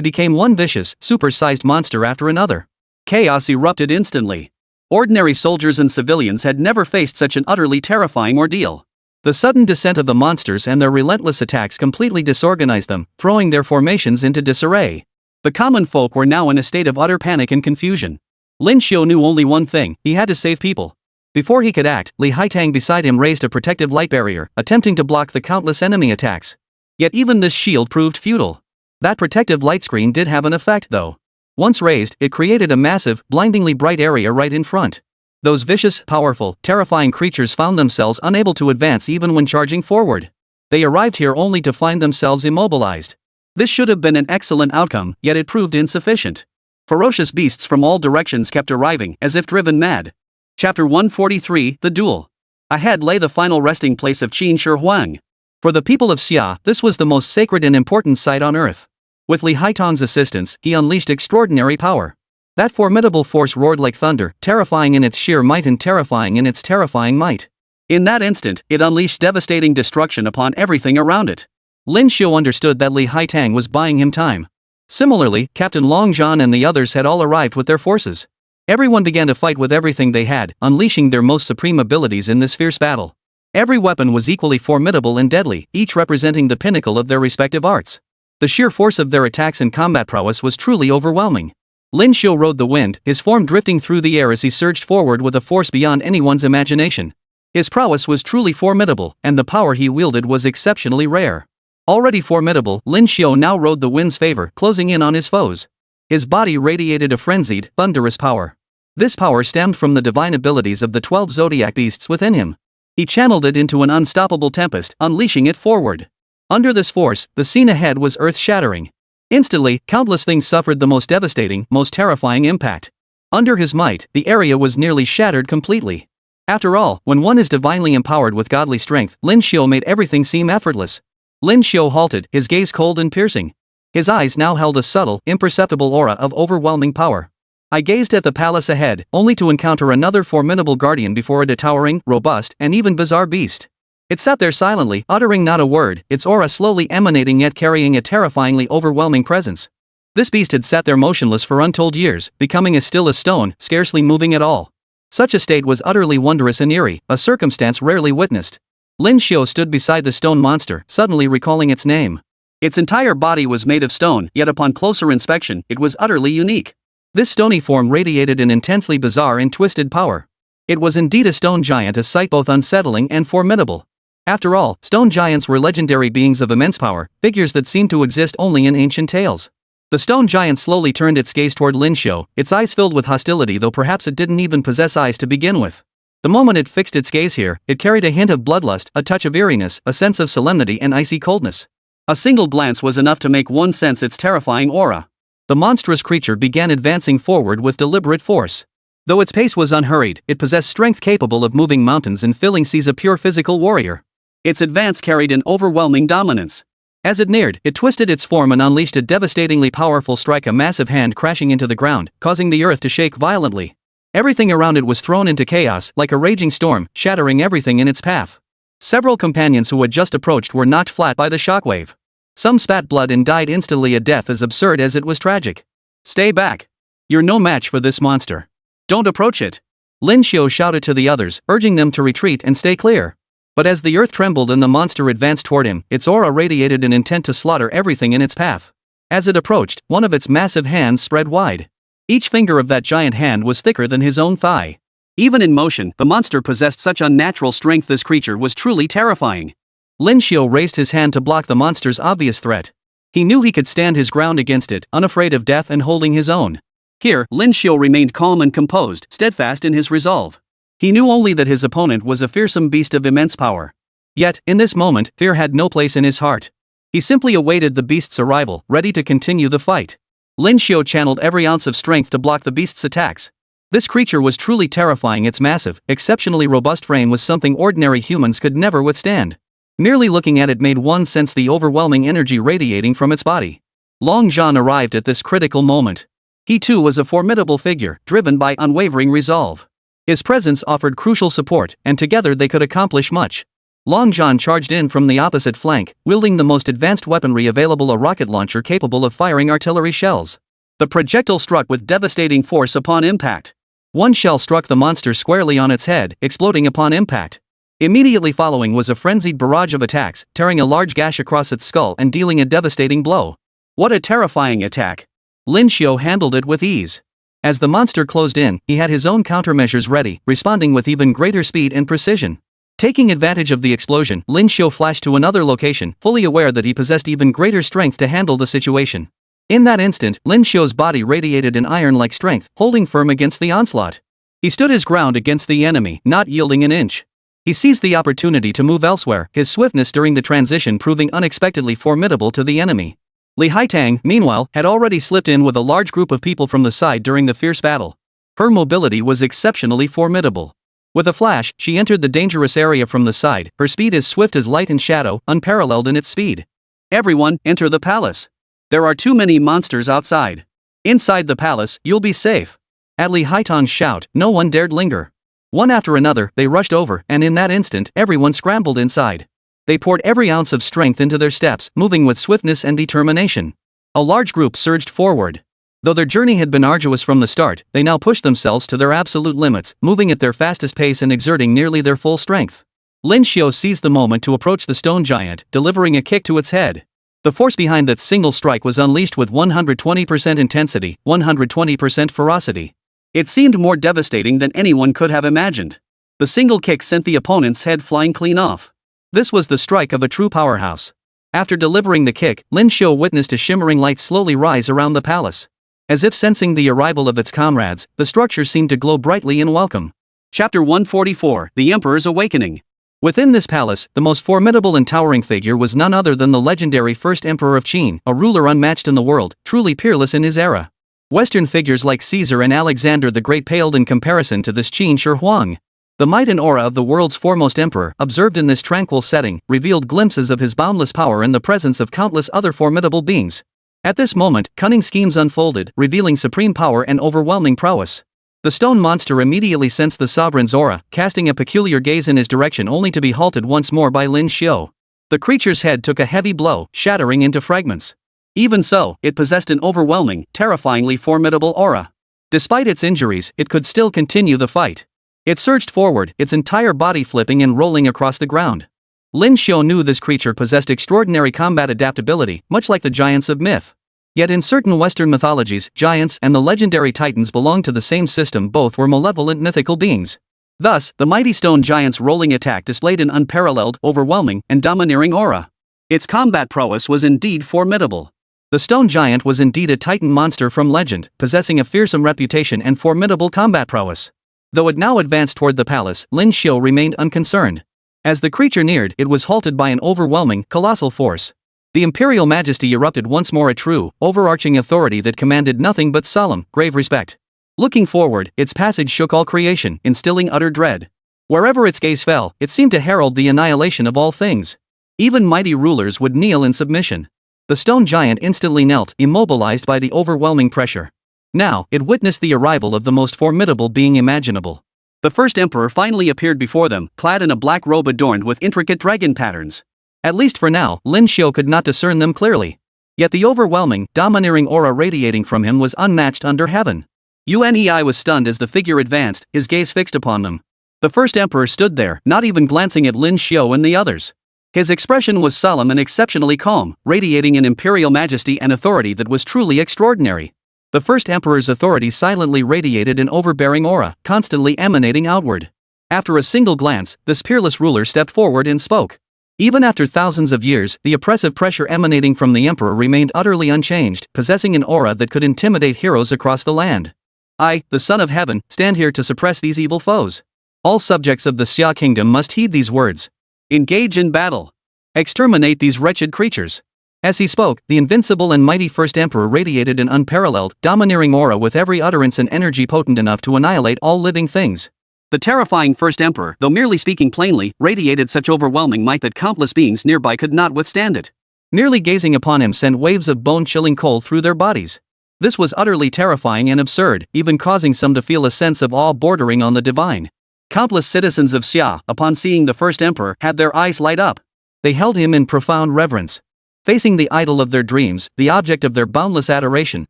became one vicious, super-sized monster after another. Chaos erupted instantly. Ordinary soldiers and civilians had never faced such an utterly terrifying ordeal. The sudden descent of the monsters and their relentless attacks completely disorganized them, throwing their formations into disarray. The common folk were now in a state of utter panic and confusion. Lin Xiu knew only one thing: he had to save people. Before he could act, Li Haitang beside him raised a protective light barrier, attempting to block the countless enemy attacks. Yet even this shield proved futile. That protective light screen did have an effect, though. Once raised, it created a massive, blindingly bright area right in front. Those vicious, powerful, terrifying creatures found themselves unable to advance even when charging forward. They arrived here only to find themselves immobilized. This should have been an excellent outcome, yet it proved insufficient. Ferocious beasts from all directions kept arriving, as if driven mad. Chapter 143, The Duel. Ahead lay the final resting place of Qin Shi Huang. For the people of Xia, this was the most sacred and important site on earth. With Li Haitang's assistance, he unleashed extraordinary power. That formidable force roared like thunder, terrifying in its sheer might and terrifying in its terrifying might. In that instant, it unleashed devastating destruction upon everything around it. Lin Xiu understood that Li Haitang was buying him time. Similarly, Captain Long Zhan and the others had all arrived with their forces. Everyone began to fight with everything they had, unleashing their most supreme abilities in this fierce battle. Every weapon was equally formidable and deadly, each representing the pinnacle of their respective arts. The sheer force of their attacks and combat prowess was truly overwhelming. Lin Xiu rode the wind, his form drifting through the air as he surged forward with a force beyond anyone's imagination. His prowess was truly formidable, and the power he wielded was exceptionally rare. Already formidable, Lin Xiu now rode the wind's favor, closing in on his foes. His body radiated a frenzied, thunderous power. This power stemmed from the divine abilities of the 12 zodiac beasts within him. He channeled it into an unstoppable tempest, unleashing it forward. Under this force, the scene ahead was earth-shattering. Instantly, countless things suffered the most devastating, most terrifying impact. Under his might, the area was nearly shattered completely. After all, when one is divinely empowered with godly strength, Lin Xiu made everything seem effortless. Lin Xiu halted, his gaze cold and piercing. His eyes now held a subtle, imperceptible aura of overwhelming power. I gazed at the palace ahead, only to encounter another formidable guardian before it, a towering, robust, and even bizarre beast. It sat there silently, uttering not a word, its aura slowly emanating yet carrying a terrifyingly overwhelming presence. This beast had sat there motionless for untold years, becoming as still as stone, scarcely moving at all. Such a state was utterly wondrous and eerie, a circumstance rarely witnessed. Lin Xiu stood beside the stone monster, suddenly recalling its name. Its entire body was made of stone, yet upon closer inspection, it was utterly unique. This stony form radiated an intensely bizarre and twisted power. It was indeed a stone giant, a sight both unsettling and formidable. After all, stone giants were legendary beings of immense power, figures that seemed to exist only in ancient tales. The stone giant slowly turned its gaze toward Lin Xiu, its eyes filled with hostility, though perhaps it didn't even possess eyes to begin with. The moment it fixed its gaze here, it carried a hint of bloodlust, a touch of eeriness, a sense of solemnity and icy coldness. A single glance was enough to make one sense its terrifying aura. The monstrous creature began advancing forward with deliberate force. Though its pace was unhurried, it possessed strength capable of moving mountains and filling seas, a pure physical warrior. Its advance carried an overwhelming dominance. As it neared, it twisted its form and unleashed a devastatingly powerful strike, a massive hand crashing into the ground, causing the earth to shake violently. Everything around it was thrown into chaos, like a raging storm, shattering everything in its path. Several companions who had just approached were knocked flat by the shockwave. Some spat blood and died instantly, a death as absurd as it was tragic. "Stay back. You're no match for this monster. Don't approach it," Lin Xiu shouted to the others, urging them to retreat and stay clear. But as the earth trembled and the monster advanced toward him, its aura radiated an intent to slaughter everything in its path. As it approached, one of its massive hands spread wide. Each finger of that giant hand was thicker than his own thigh. Even in motion, the monster possessed such unnatural strength. This creature was truly terrifying. Lin Xiu raised his hand to block the monster's obvious threat. He knew he could stand his ground against it, unafraid of death and holding his own. Here, Lin Xiu remained calm and composed, steadfast in his resolve. He knew only that his opponent was a fearsome beast of immense power. Yet, in this moment, fear had no place in his heart. He simply awaited the beast's arrival, ready to continue the fight. Lin Xiu channeled every ounce of strength to block the beast's attacks. This creature was truly terrifying. Its massive, exceptionally robust frame was something ordinary humans could never withstand. Merely looking at it made one sense the overwhelming energy radiating from its body. Long Zhan arrived at this critical moment. He too was a formidable figure, driven by unwavering resolve. His presence offered crucial support, and together they could accomplish much. Long Zhan charged in from the opposite flank, wielding the most advanced weaponry available, a rocket launcher capable of firing artillery shells. The projectile struck with devastating force upon impact. One shell struck the monster squarely on its head, exploding upon impact. Immediately following was a frenzied barrage of attacks, tearing a large gash across its skull and dealing a devastating blow. What a terrifying attack! Lin Xiu handled it with ease. As the monster closed in, he had his own countermeasures ready, responding with even greater speed and precision. Taking advantage of the explosion, Lin Xiu flashed to another location, fully aware that he possessed even greater strength to handle the situation. In that instant, Lin Xiu's body radiated an iron-like strength, holding firm against the onslaught. He stood his ground against the enemy, not yielding an inch. He seized the opportunity to move elsewhere, his swiftness during the transition proving unexpectedly formidable to the enemy. Li Haitang, meanwhile, had already slipped in with a large group of people from the side during the fierce battle. Her mobility was exceptionally formidable. With a flash, she entered the dangerous area from the side, her speed as swift as light and shadow, unparalleled in its speed. Everyone, enter the palace. There are too many monsters outside. Inside the palace, you'll be safe. At Li Haitang's shout, no one dared linger. One after another, they rushed over, and in that instant, everyone scrambled inside. They poured every ounce of strength into their steps, moving with swiftness and determination. A large group surged forward. Though their journey had been arduous from the start, they now pushed themselves to their absolute limits, moving at their fastest pace and exerting nearly their full strength. Lin Xiu seized the moment to approach the stone giant, delivering a kick to its head. The force behind that single strike was unleashed with 120% intensity, 120% ferocity. It seemed more devastating than anyone could have imagined. The single kick sent the opponent's head flying clean off. This was the strike of a true powerhouse. After delivering the kick, Lin Xiu witnessed a shimmering light slowly rise around the palace. As if sensing the arrival of its comrades, the structure seemed to glow brightly in welcome. Chapter 144, The Emperor's Awakening. Within this palace, the most formidable and towering figure was none other than the legendary first emperor of Qin, a ruler unmatched in the world, truly peerless in his era. Western figures like Caesar and Alexander the Great paled in comparison to this Qin Shi Huang. The might and aura of the world's foremost emperor, observed in this tranquil setting, revealed glimpses of his boundless power in the presence of countless other formidable beings. At this moment, cunning schemes unfolded, revealing supreme power and overwhelming prowess. The stone monster immediately sensed the sovereign's aura, casting a peculiar gaze in his direction only to be halted once more by Lin Xiu. The creature's head took a heavy blow, shattering into fragments. Even so, it possessed an overwhelming, terrifyingly formidable aura. Despite its injuries, it could still continue the fight. It surged forward, its entire body flipping and rolling across the ground. Lin Xiu knew this creature possessed extraordinary combat adaptability, much like the giants of myth. Yet in certain Western mythologies, giants and the legendary titans belonged to the same system. Both were malevolent mythical beings. Thus, the mighty stone giant's rolling attack displayed an unparalleled, overwhelming, and domineering aura. Its combat prowess was indeed formidable. The stone giant was indeed a titan monster from legend, possessing a fearsome reputation and formidable combat prowess. Though it now advanced toward the palace, Lin Xiu remained unconcerned. As the creature neared, it was halted by an overwhelming, colossal force. The imperial majesty erupted once more, a true, overarching authority that commanded nothing but solemn, grave respect. Looking forward, its passage shook all creation, instilling utter dread. Wherever its gaze fell, it seemed to herald the annihilation of all things. Even mighty rulers would kneel in submission. The stone giant instantly knelt, immobilized by the overwhelming pressure. Now, it witnessed the arrival of the most formidable being imaginable. The first emperor finally appeared before them, clad in a black robe adorned with intricate dragon patterns. At least for now, Lin Xiu could not discern them clearly. Yet the overwhelming, domineering aura radiating from him was unmatched under heaven. Yuan was stunned as the figure advanced, his gaze fixed upon them. The first emperor stood there, not even glancing at Lin Xiu and the others. His expression was solemn and exceptionally calm, radiating an imperial majesty and authority that was truly extraordinary. The first emperor's authority silently radiated an overbearing aura, constantly emanating outward. After a single glance, this peerless ruler stepped forward and spoke. Even after thousands of years, the oppressive pressure emanating from the emperor remained utterly unchanged, possessing an aura that could intimidate heroes across the land. I, the Son of Heaven, stand here to suppress these evil foes. All subjects of the Xia Kingdom must heed these words. Engage in battle. Exterminate these wretched creatures. As he spoke, the invincible and mighty first emperor radiated an unparalleled, domineering aura with every utterance and energy potent enough to annihilate all living things. The terrifying first emperor, though merely speaking plainly, radiated such overwhelming might that countless beings nearby could not withstand it. Merely gazing upon him sent waves of bone-chilling cold through their bodies. This was utterly terrifying and absurd, even causing some to feel a sense of awe bordering on the divine. Countless citizens of Xia, upon seeing the first emperor, had their eyes light up. They held him in profound reverence. Facing the idol of their dreams, the object of their boundless adoration,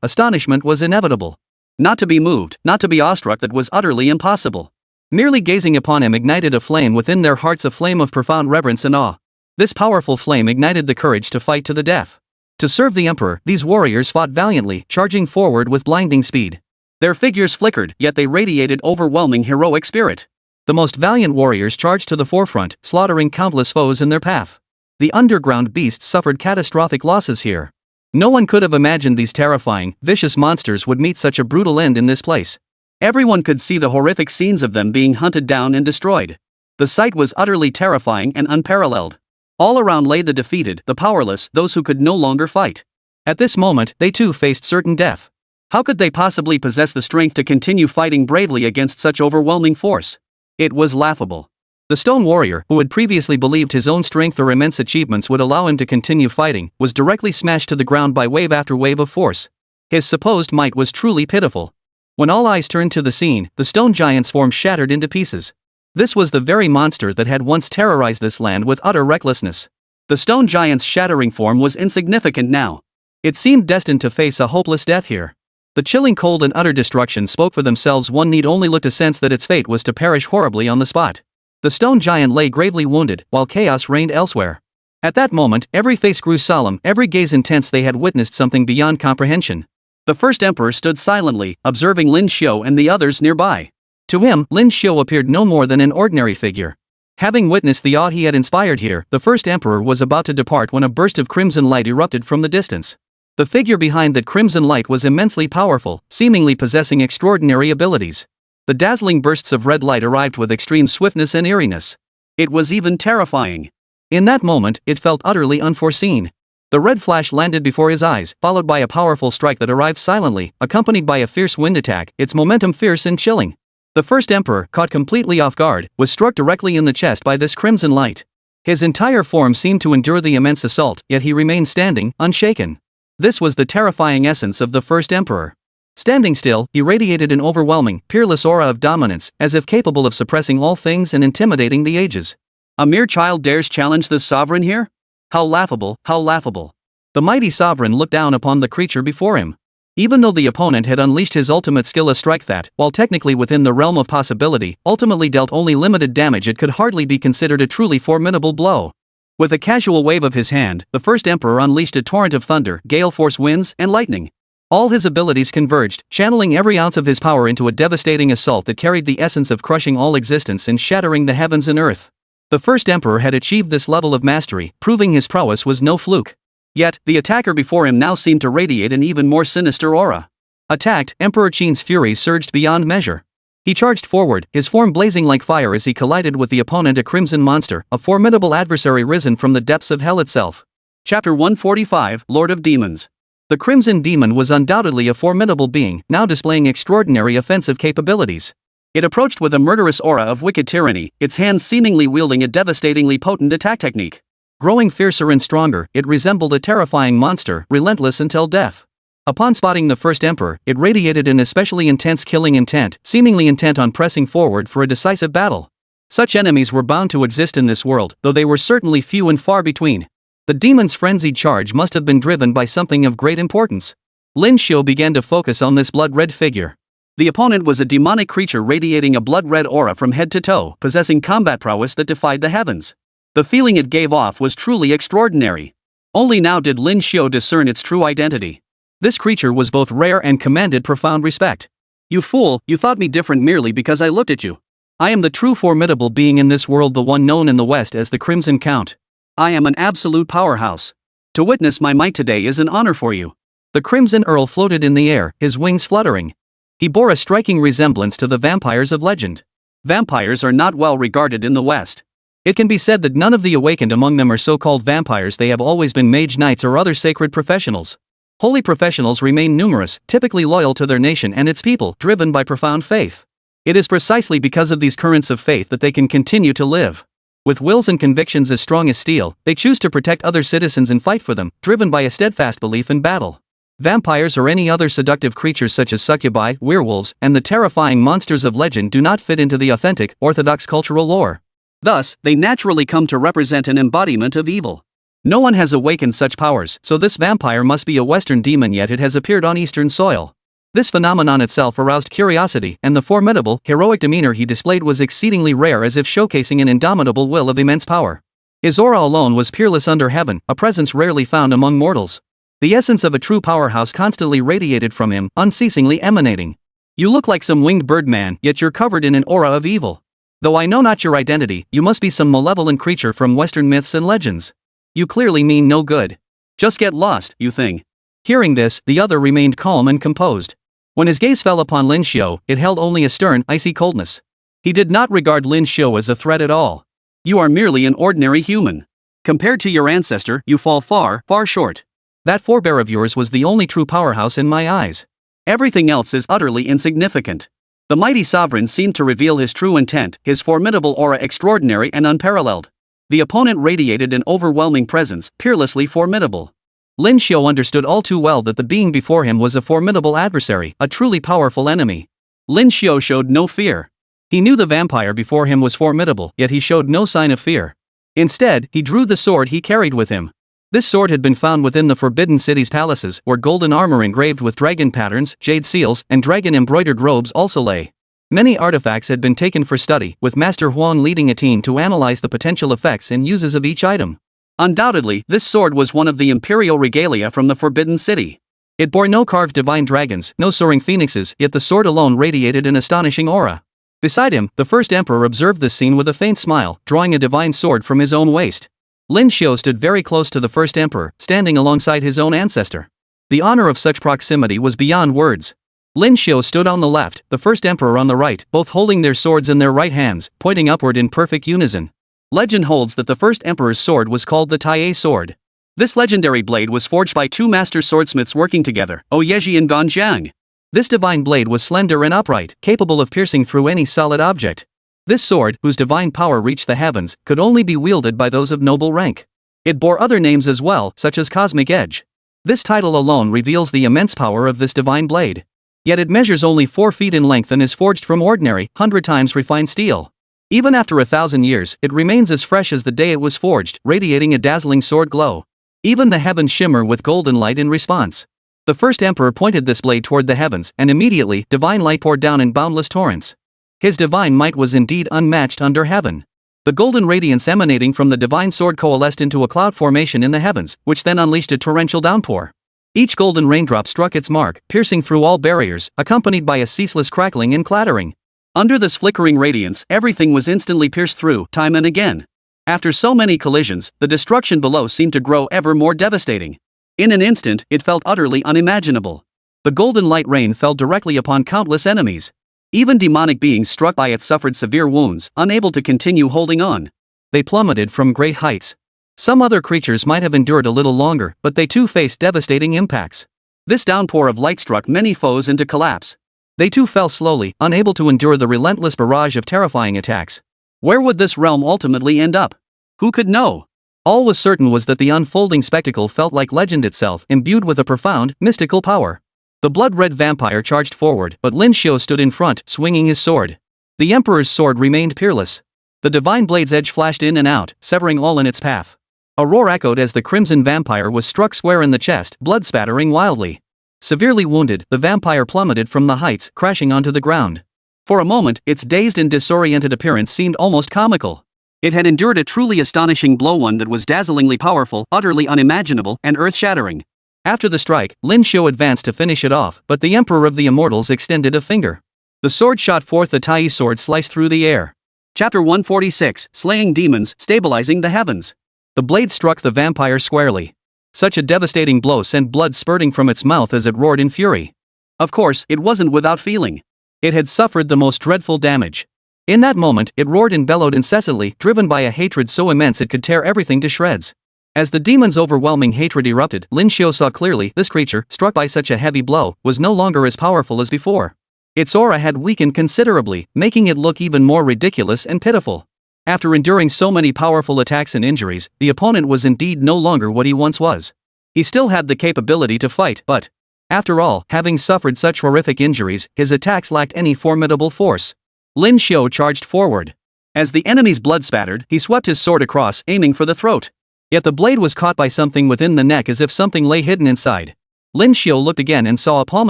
astonishment was inevitable. Not to be moved, not to be awestruck, that was utterly impossible. Merely gazing upon him ignited a flame within their hearts, a flame of profound reverence and awe. This powerful flame ignited the courage to fight to the death. To serve the emperor, these warriors fought valiantly, charging forward with blinding speed. Their figures flickered, yet they radiated overwhelming heroic spirit. The most valiant warriors charged to the forefront, slaughtering countless foes in their path. The underground beasts suffered catastrophic losses here. No one could have imagined these terrifying, vicious monsters would meet such a brutal end in this place. Everyone could see the horrific scenes of them being hunted down and destroyed. The sight was utterly terrifying and unparalleled. All around lay the defeated, the powerless, those who could no longer fight. At this moment, they too faced certain death. How could they possibly possess the strength to continue fighting bravely against such overwhelming force? It was laughable. The stone warrior, who had previously believed his own strength or immense achievements would allow him to continue fighting, was directly smashed to the ground by wave after wave of force. His supposed might was truly pitiful. When all eyes turned to the scene, the stone giant's form shattered into pieces. This was the very monster that had once terrorized this land with utter recklessness. The stone giant's shattering form was insignificant now. It seemed destined to face a hopeless death here. The chilling cold and utter destruction spoke for themselves. One need only look to sense that its fate was to perish horribly on the spot. The stone giant lay gravely wounded, while chaos reigned elsewhere. At that moment, every face grew solemn, every gaze intense. They had witnessed something beyond comprehension. The first emperor stood silently, observing Lin Xiu and the others nearby. To him, Lin Xiu appeared no more than an ordinary figure. Having witnessed the awe he had inspired here, the first emperor was about to depart when a burst of crimson light erupted from the distance. The figure behind that crimson light was immensely powerful, seemingly possessing extraordinary abilities. The dazzling bursts of red light arrived with extreme swiftness and eeriness. It was even terrifying. In that moment, it felt utterly unforeseen. The red flash landed before his eyes, followed by a powerful strike that arrived silently, accompanied by a fierce wind attack, its momentum fierce and chilling. The first emperor, caught completely off guard, was struck directly in the chest by this crimson light. His entire form seemed to endure the immense assault, yet he remained standing, unshaken. This was the terrifying essence of the first emperor. Standing still, he radiated an overwhelming, peerless aura of dominance, as if capable of suppressing all things and intimidating the ages. A mere child dares challenge this sovereign here? How laughable, how laughable. The mighty sovereign looked down upon the creature before him. Even though the opponent had unleashed his ultimate skill, a strike that, while technically within the realm of possibility, ultimately dealt only limited damage, it could hardly be considered a truly formidable blow. With a casual wave of his hand, the first emperor unleashed a torrent of thunder, gale-force winds, and lightning. All his abilities converged, channeling every ounce of his power into a devastating assault that carried the essence of crushing all existence and shattering the heavens and earth. The first emperor had achieved this level of mastery, proving his prowess was no fluke. Yet, the attacker before him now seemed to radiate an even more sinister aura. Attacked, Emperor Qin's fury surged beyond measure. He charged forward, his form blazing like fire as he collided with the opponent, a crimson monster, a formidable adversary risen from the depths of hell itself. Chapter 145, Lord of Demons. The Crimson Demon was undoubtedly a formidable being, now displaying extraordinary offensive capabilities. It approached with a murderous aura of wicked tyranny, its hands seemingly wielding a devastatingly potent attack technique. Growing fiercer and stronger, it resembled a terrifying monster, relentless until death. Upon spotting the first emperor, it radiated an especially intense killing intent, seemingly intent on pressing forward for a decisive battle. Such enemies were bound to exist in this world, though they were certainly few and far between. The demon's frenzied charge must have been driven by something of great importance. Lin Xiu began to focus on this blood-red figure. The opponent was a demonic creature radiating a blood-red aura from head to toe, possessing combat prowess that defied the heavens. The feeling it gave off was truly extraordinary. Only now did Lin Xiu discern its true identity. This creature was both rare and commanded profound respect. You fool, you thought me different merely because I looked at you. I am the true formidable being in this world, the one known in the West as the Crimson Count. I am an absolute powerhouse. To witness my might today is an honor for you. The Crimson Earl floated in the air, his wings fluttering. He bore a striking resemblance to the vampires of legend. Vampires are not well regarded in the West. It can be said that none of the awakened among them are so-called vampires. They have always been mage knights or other sacred professionals. Holy professionals remain numerous, typically loyal to their nation and its people, driven by profound faith. It is precisely because of these currents of faith that they can continue to live. With wills and convictions as strong as steel, they choose to protect other citizens and fight for them, driven by a steadfast belief in battle. Vampires or any other seductive creatures such as succubi, werewolves, and the terrifying monsters of legend do not fit into the authentic, orthodox cultural lore. Thus, they naturally come to represent an embodiment of evil. No one has awakened such powers, so this vampire must be a Western demon, yet it has appeared on Eastern soil. This phenomenon itself aroused curiosity, and the formidable, heroic demeanor he displayed was exceedingly rare, as if showcasing an indomitable will of immense power. His aura alone was peerless under heaven, a presence rarely found among mortals. The essence of a true powerhouse constantly radiated from him, unceasingly emanating. You look like some winged bird man, yet you're covered in an aura of evil. Though I know not your identity, you must be some malevolent creature from Western myths and legends. You clearly mean no good. Just get lost, you thing. Hearing this, the other remained calm and composed. When his gaze fell upon Lin Xiu, it held only a stern, icy coldness. He did not regard Lin Xiu as a threat at all. You are merely an ordinary human. Compared to your ancestor, you fall far, far short. That forebear of yours was the only true powerhouse in my eyes. Everything else is utterly insignificant. The mighty sovereign seemed to reveal his true intent, his formidable aura extraordinary and unparalleled. The opponent radiated an overwhelming presence, peerlessly formidable. Lin Xiu understood all too well that the being before him was a formidable adversary, a truly powerful enemy. Lin Xiu showed no fear. He knew the vampire before him was formidable, yet he showed no sign of fear. Instead, he drew the sword he carried with him. This sword had been found within the Forbidden City's palaces, where golden armor engraved with dragon patterns, jade seals, and dragon-embroidered robes also lay. Many artifacts had been taken for study, with Master Huang leading a team to analyze the potential effects and uses of each item. Undoubtedly, this sword was one of the imperial regalia from the Forbidden City. It bore no carved divine dragons, no soaring phoenixes, yet the sword alone radiated an astonishing aura. Beside him, the first emperor observed this scene with a faint smile, drawing a divine sword from his own waist. Lin Xiu stood very close to the first emperor, standing alongside his own ancestor. The honor of such proximity was beyond words. Lin Xiu stood on the left, the first emperor on the right, both holding their swords in their right hands, pointing upward in perfect unison. Legend holds that the first emperor's sword was called the Taiye sword. This legendary blade was forged by two master swordsmiths working together, Oyeji and Ganjiang. This divine blade was slender and upright, capable of piercing through any solid object. This sword, whose divine power reached the heavens, could only be wielded by those of noble rank. It bore other names as well, such as Cosmic Edge. This title alone reveals the immense power of this divine blade. Yet it measures only 4 feet in length and is forged from ordinary, 100 times refined steel. Even after 1,000 years, it remains as fresh as the day it was forged, radiating a dazzling sword glow. Even the heavens shimmer with golden light in response. The first emperor pointed this blade toward the heavens, and immediately, divine light poured down in boundless torrents. His divine might was indeed unmatched under heaven. The golden radiance emanating from the divine sword coalesced into a cloud formation in the heavens, which then unleashed a torrential downpour. Each golden raindrop struck its mark, piercing through all barriers, accompanied by a ceaseless crackling and clattering. Under this flickering radiance, everything was instantly pierced through, time and again. After so many collisions, the destruction below seemed to grow ever more devastating. In an instant, it felt utterly unimaginable. The golden light rain fell directly upon countless enemies. Even demonic beings struck by it suffered severe wounds, unable to continue holding on. They plummeted from great heights. Some other creatures might have endured a little longer, but they too faced devastating impacts. This downpour of light struck many foes into collapse. They too fell slowly, unable to endure the relentless barrage of terrifying attacks. Where would this realm ultimately end up? Who could know? All was certain was that the unfolding spectacle felt like legend itself, imbued with a profound, mystical power. The blood-red vampire charged forward, but Lin Xiu stood in front, swinging his sword. The emperor's sword remained peerless. The divine blade's edge flashed in and out, severing all in its path. A roar echoed as the crimson vampire was struck square in the chest, blood spattering wildly. Severely wounded, the vampire plummeted from the heights, crashing onto the ground. For a moment, its dazed and disoriented appearance seemed almost comical. It had endured a truly astonishing blow, one that was dazzlingly powerful, utterly unimaginable, and earth-shattering. After the strike, Lin Xiu advanced to finish it off, but the Emperor of the Immortals extended a finger. The sword shot forth. The Tai sword sliced through the air. Chapter 146, Slaying Demons, Stabilizing the Heavens. The blade struck the vampire squarely. Such a devastating blow sent blood spurting from its mouth as it roared in fury. Of course, it wasn't without feeling. It had suffered the most dreadful damage. In that moment, it roared and bellowed incessantly, driven by a hatred so immense it could tear everything to shreds. As the demon's overwhelming hatred erupted, Lin Xiu saw clearly this creature, struck by such a heavy blow, was no longer as powerful as before. Its aura had weakened considerably, making it look even more ridiculous and pitiful. After enduring so many powerful attacks and injuries, the opponent was indeed no longer what he once was. He still had the capability to fight, but, after all, having suffered such horrific injuries, his attacks lacked any formidable force. Lin Xiu charged forward. As the enemy's blood spattered, he swept his sword across, aiming for the throat. Yet the blade was caught by something within the neck, as if something lay hidden inside. Lin Xiu looked again and saw a palm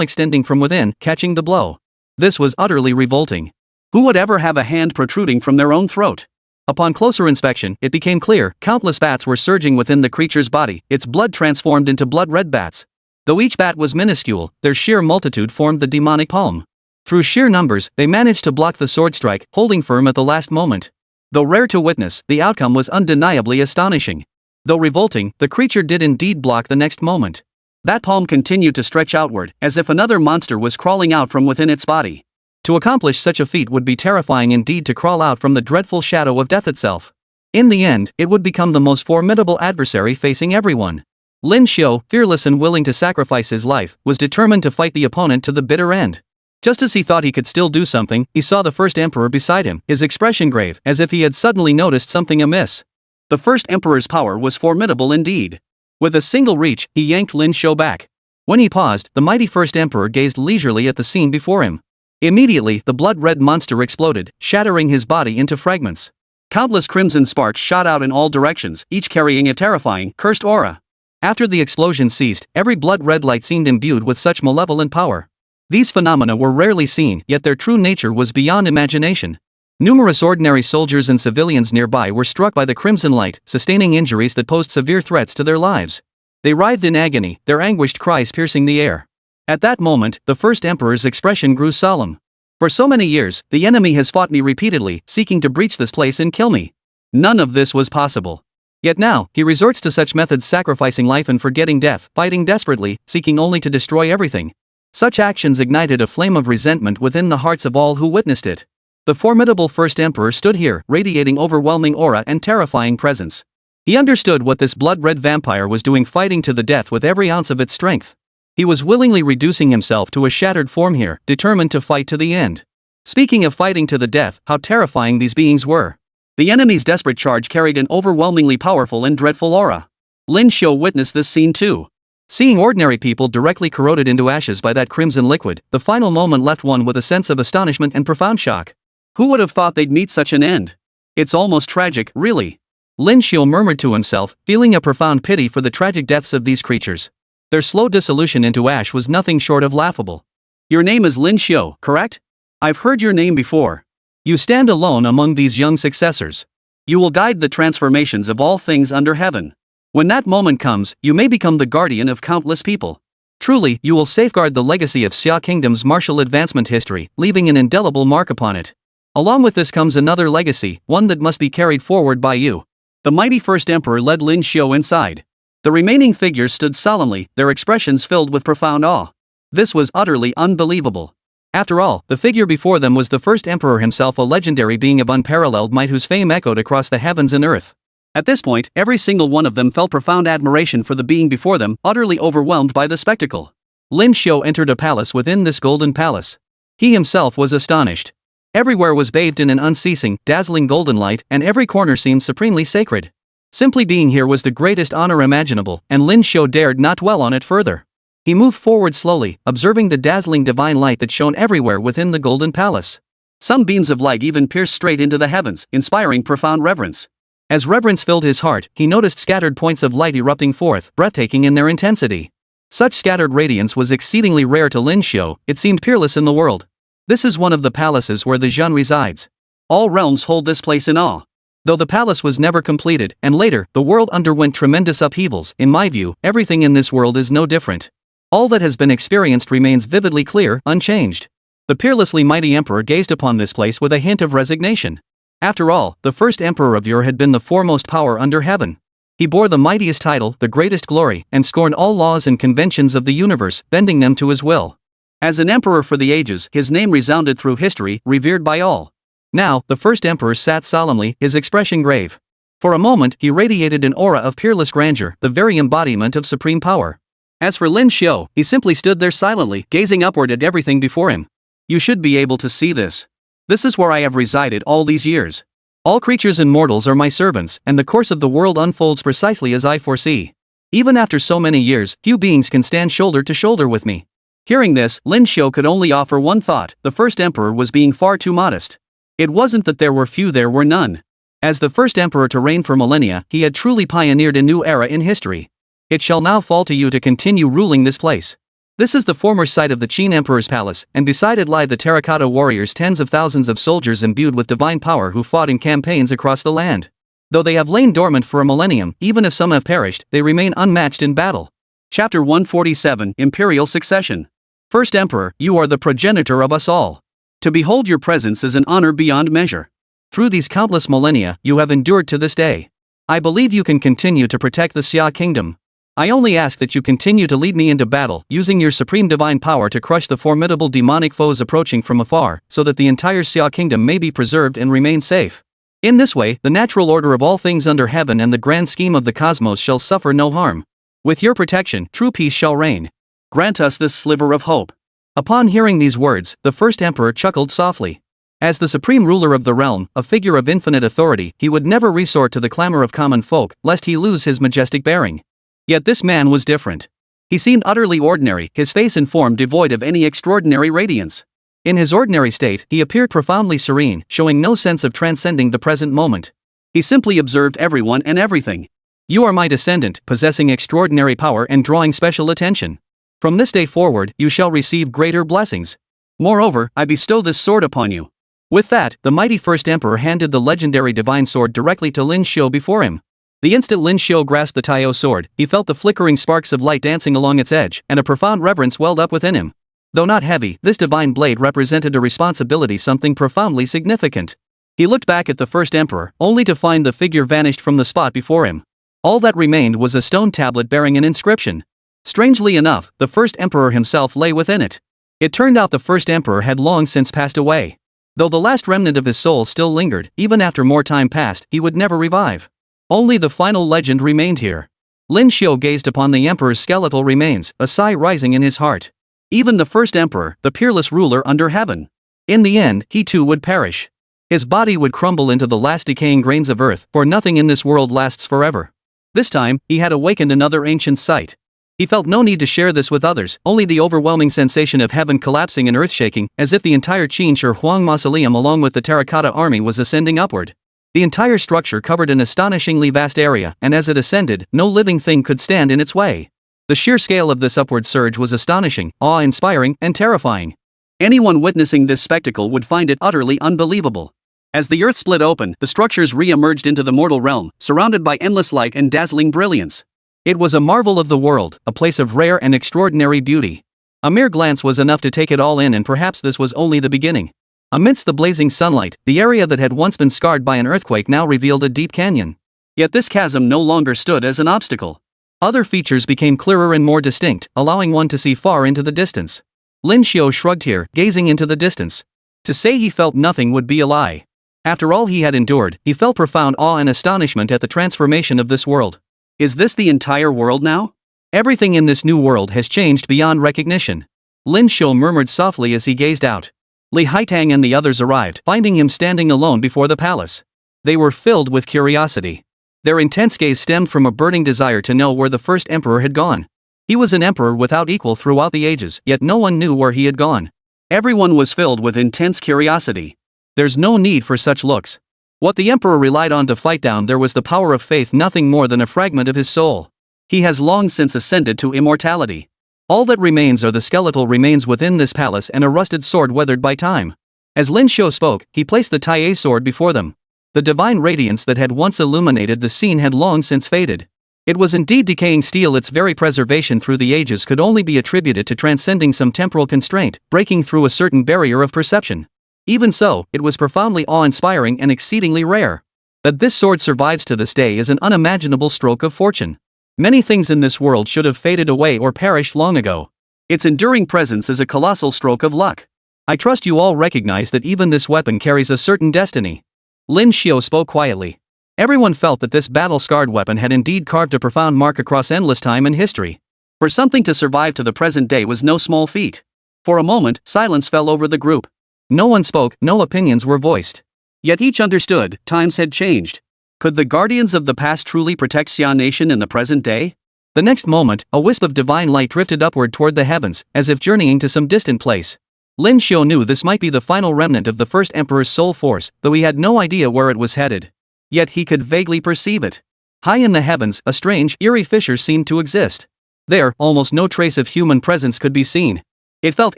extending from within, catching the blow. This was utterly revolting. Who would ever have a hand protruding from their own throat? Upon closer inspection, it became clear, countless bats were surging within the creature's body, its blood transformed into blood-red bats. Though each bat was minuscule, their sheer multitude formed the demonic palm. Through sheer numbers, they managed to block the sword strike, holding firm at the last moment. Though rare to witness, the outcome was undeniably astonishing. Though revolting, the creature did indeed block the next moment. That palm continued to stretch outward, as if another monster was crawling out from within its body. To accomplish such a feat would be terrifying indeed, to crawl out from the dreadful shadow of death itself. In the end, it would become the most formidable adversary facing everyone. Lin Xiu, fearless and willing to sacrifice his life, was determined to fight the opponent to the bitter end. Just as he thought he could still do something, he saw the first emperor beside him, his expression grave, as if he had suddenly noticed something amiss. The first emperor's power was formidable indeed. With a single reach, he yanked Lin Xiu back. When he paused, the mighty first emperor gazed leisurely at the scene before him. Immediately, the blood-red monster exploded, shattering his body into fragments. Countless crimson sparks shot out in all directions, each carrying a terrifying, cursed aura. After the explosion ceased, every blood-red light seemed imbued with such malevolent power. These phenomena were rarely seen, yet their true nature was beyond imagination. Numerous ordinary soldiers and civilians nearby were struck by the crimson light, sustaining injuries that posed severe threats to their lives. They writhed in agony, their anguished cries piercing the air. At that moment, the first emperor's expression grew solemn. For so many years, the enemy has fought me repeatedly, seeking to breach this place and kill me. None of this was possible. Yet now, he resorts to such methods, sacrificing life and forgetting death, fighting desperately, seeking only to destroy everything. Such actions ignited a flame of resentment within the hearts of all who witnessed it. The formidable first emperor stood here, radiating overwhelming aura and terrifying presence. He understood what this blood-red vampire was doing, fighting to the death with every ounce of its strength. He was willingly reducing himself to a shattered form here, determined to fight to the end. Speaking of fighting to the death, how terrifying these beings were. The enemy's desperate charge carried an overwhelmingly powerful and dreadful aura. Lin Xiu witnessed this scene too. Seeing ordinary people directly corroded into ashes by that crimson liquid, the final moment left one with a sense of astonishment and profound shock. Who would have thought they'd meet such an end? It's almost tragic, really. Lin Xiu murmured to himself, feeling a profound pity for the tragic deaths of these creatures. Their slow dissolution into ash was nothing short of laughable. Your name is Lin Xiu, correct? I've heard your name before. You stand alone among these young successors. You will guide the transformations of all things under heaven. When that moment comes, you may become the guardian of countless people. Truly, you will safeguard the legacy of Xia Kingdom's martial advancement history, leaving an indelible mark upon it. Along with this comes another legacy, one that must be carried forward by you. The mighty first emperor led Lin Xiu inside. The remaining figures stood solemnly, their expressions filled with profound awe. This was utterly unbelievable. After all, the figure before them was the first emperor himself, a legendary being of unparalleled might whose fame echoed across the heavens and earth. At this point, every single one of them felt profound admiration for the being before them, utterly overwhelmed by the spectacle. Lin Xiu entered a palace within this golden palace. He himself was astonished. Everywhere was bathed in an unceasing, dazzling golden light, and every corner seemed supremely sacred. Simply being here was the greatest honor imaginable, and Lin Xiu dared not dwell on it further. He moved forward slowly, observing the dazzling divine light that shone everywhere within the golden palace. Some beams of light even pierced straight into the heavens, inspiring profound reverence. As reverence filled his heart, he noticed scattered points of light erupting forth, breathtaking in their intensity. Such scattered radiance was exceedingly rare to Lin Xiu, it seemed peerless in the world. This is one of the palaces where the Zhen resides. All realms hold this place in awe. Though the palace was never completed, and later, the world underwent tremendous upheavals, in my view, everything in this world is no different. All that has been experienced remains vividly clear, unchanged. The peerlessly mighty emperor gazed upon this place with a hint of resignation. After all, the first emperor of Ur had been the foremost power under heaven. He bore the mightiest title, the greatest glory, and scorned all laws and conventions of the universe, bending them to his will. As an emperor for the ages, his name resounded through history, revered by all. Now, the first emperor sat solemnly, his expression grave. For a moment, he radiated an aura of peerless grandeur, the very embodiment of supreme power. As for Lin Xiu, he simply stood there silently, gazing upward at everything before him. You should be able to see this. This is where I have resided all these years. All creatures and mortals are my servants, and the course of the world unfolds precisely as I foresee. Even after so many years, few beings can stand shoulder to shoulder with me. Hearing this, Lin Xiu could only offer one thought: the first emperor was being far too modest. It wasn't that there were few, there were none. As the first emperor to reign for millennia, he had truly pioneered a new era in history. It shall now fall to you to continue ruling this place. This is the former site of the Qin Emperor's palace, and beside it lie the terracotta warriors, tens of thousands of soldiers imbued with divine power who fought in campaigns across the land. Though they have lain dormant for a millennium, even if some have perished, they remain unmatched in battle. Chapter 147, Imperial Succession. First Emperor, you are the progenitor of us all. To behold your presence is an honor beyond measure. Through these countless millennia, you have endured to this day. I believe you can continue to protect the Xia Kingdom. I only ask that you continue to lead me into battle, using your supreme divine power to crush the formidable demonic foes approaching from afar, so that the entire Xia Kingdom may be preserved and remain safe. In this way, the natural order of all things under heaven and the grand scheme of the cosmos shall suffer no harm. With your protection, true peace shall reign. Grant us this sliver of hope. Upon hearing these words, the first emperor chuckled softly. As the supreme ruler of the realm, a figure of infinite authority, he would never resort to the clamor of common folk, lest he lose his majestic bearing. Yet this man was different. He seemed utterly ordinary, his face and form devoid of any extraordinary radiance. In his ordinary state, he appeared profoundly serene, showing no sense of transcending the present moment. He simply observed everyone and everything. You are my descendant, possessing extraordinary power and drawing special attention. From this day forward, you shall receive greater blessings. Moreover, I bestow this sword upon you. With that, the mighty first emperor handed the legendary divine sword directly to Lin Xiu before him. The instant Lin Xiu grasped the Taiyou sword, he felt the flickering sparks of light dancing along its edge, and a profound reverence welled up within him. Though not heavy, this divine blade represented a responsibility, something profoundly significant. He looked back at the first emperor, only to find the figure vanished from the spot before him. All that remained was a stone tablet bearing an inscription. Strangely enough, the first emperor himself lay within it. It turned out the first emperor had long since passed away. Though the last remnant of his soul still lingered, even after more time passed, he would never revive. Only the final legend remained here. Lin Xiu gazed upon the emperor's skeletal remains, a sigh rising in his heart. Even the first emperor, the peerless ruler under heaven. In the end, he too would perish. His body would crumble into the last decaying grains of earth, for nothing in this world lasts forever. This time, he had awakened another ancient sight. He felt no need to share this with others, only the overwhelming sensation of heaven collapsing and earth shaking, as if the entire Qin Shi Huang mausoleum along with the terracotta army was ascending upward. The entire structure covered an astonishingly vast area, and as it ascended, no living thing could stand in its way. The sheer scale of this upward surge was astonishing, awe-inspiring, and terrifying. Anyone witnessing this spectacle would find it utterly unbelievable. As the earth split open, the structures re-emerged into the mortal realm, surrounded by endless light and dazzling brilliance. It was a marvel of the world, a place of rare and extraordinary beauty. A mere glance was enough to take it all in, and perhaps this was only the beginning. Amidst the blazing sunlight, the area that had once been scarred by an earthquake now revealed a deep canyon. Yet this chasm no longer stood as an obstacle. Other features became clearer and more distinct, allowing one to see far into the distance. Lin Xiu shrugged here, gazing into the distance. To say he felt nothing would be a lie. After all he had endured, he felt profound awe and astonishment at the transformation of this world. Is this the entire world now? Everything in this new world has changed beyond recognition. Lin Xiu murmured softly as he gazed out. Li Haitang and the others arrived, finding him standing alone before the palace. They were filled with curiosity. Their intense gaze stemmed from a burning desire to know where the first emperor had gone. He was an emperor without equal throughout the ages, yet no one knew where he had gone. Everyone was filled with intense curiosity. There's no need for such looks. What the emperor relied on to fight down there was the power of faith, nothing more than a fragment of his soul. He has long since ascended to immortality. All that remains are the skeletal remains within this palace and a rusted sword weathered by time. As Lin Xiu spoke, he placed the Tai sword before them. The divine radiance that had once illuminated the scene had long since faded. It was indeed decaying steel. Its very preservation through the ages could only be attributed to transcending some temporal constraint, breaking through a certain barrier of perception. Even so, it was profoundly awe-inspiring and exceedingly rare. That this sword survives to this day is an unimaginable stroke of fortune. Many things in this world should have faded away or perished long ago. Its enduring presence is a colossal stroke of luck. I trust you all recognize that even this weapon carries a certain destiny. Lin Xiu spoke quietly. Everyone felt that this battle-scarred weapon had indeed carved a profound mark across endless time and history. For something to survive to the present day was no small feat. For a moment, silence fell over the group. No one spoke, no opinions were voiced. Yet each understood, times had changed. Could the guardians of the past truly protect Xia Nation in the present day? The next moment, a wisp of divine light drifted upward toward the heavens, as if journeying to some distant place. Lin Xiu knew this might be the final remnant of the first emperor's soul force, though he had no idea where it was headed. Yet he could vaguely perceive it. High in the heavens, a strange, eerie fissure seemed to exist. There, almost no trace of human presence could be seen. It felt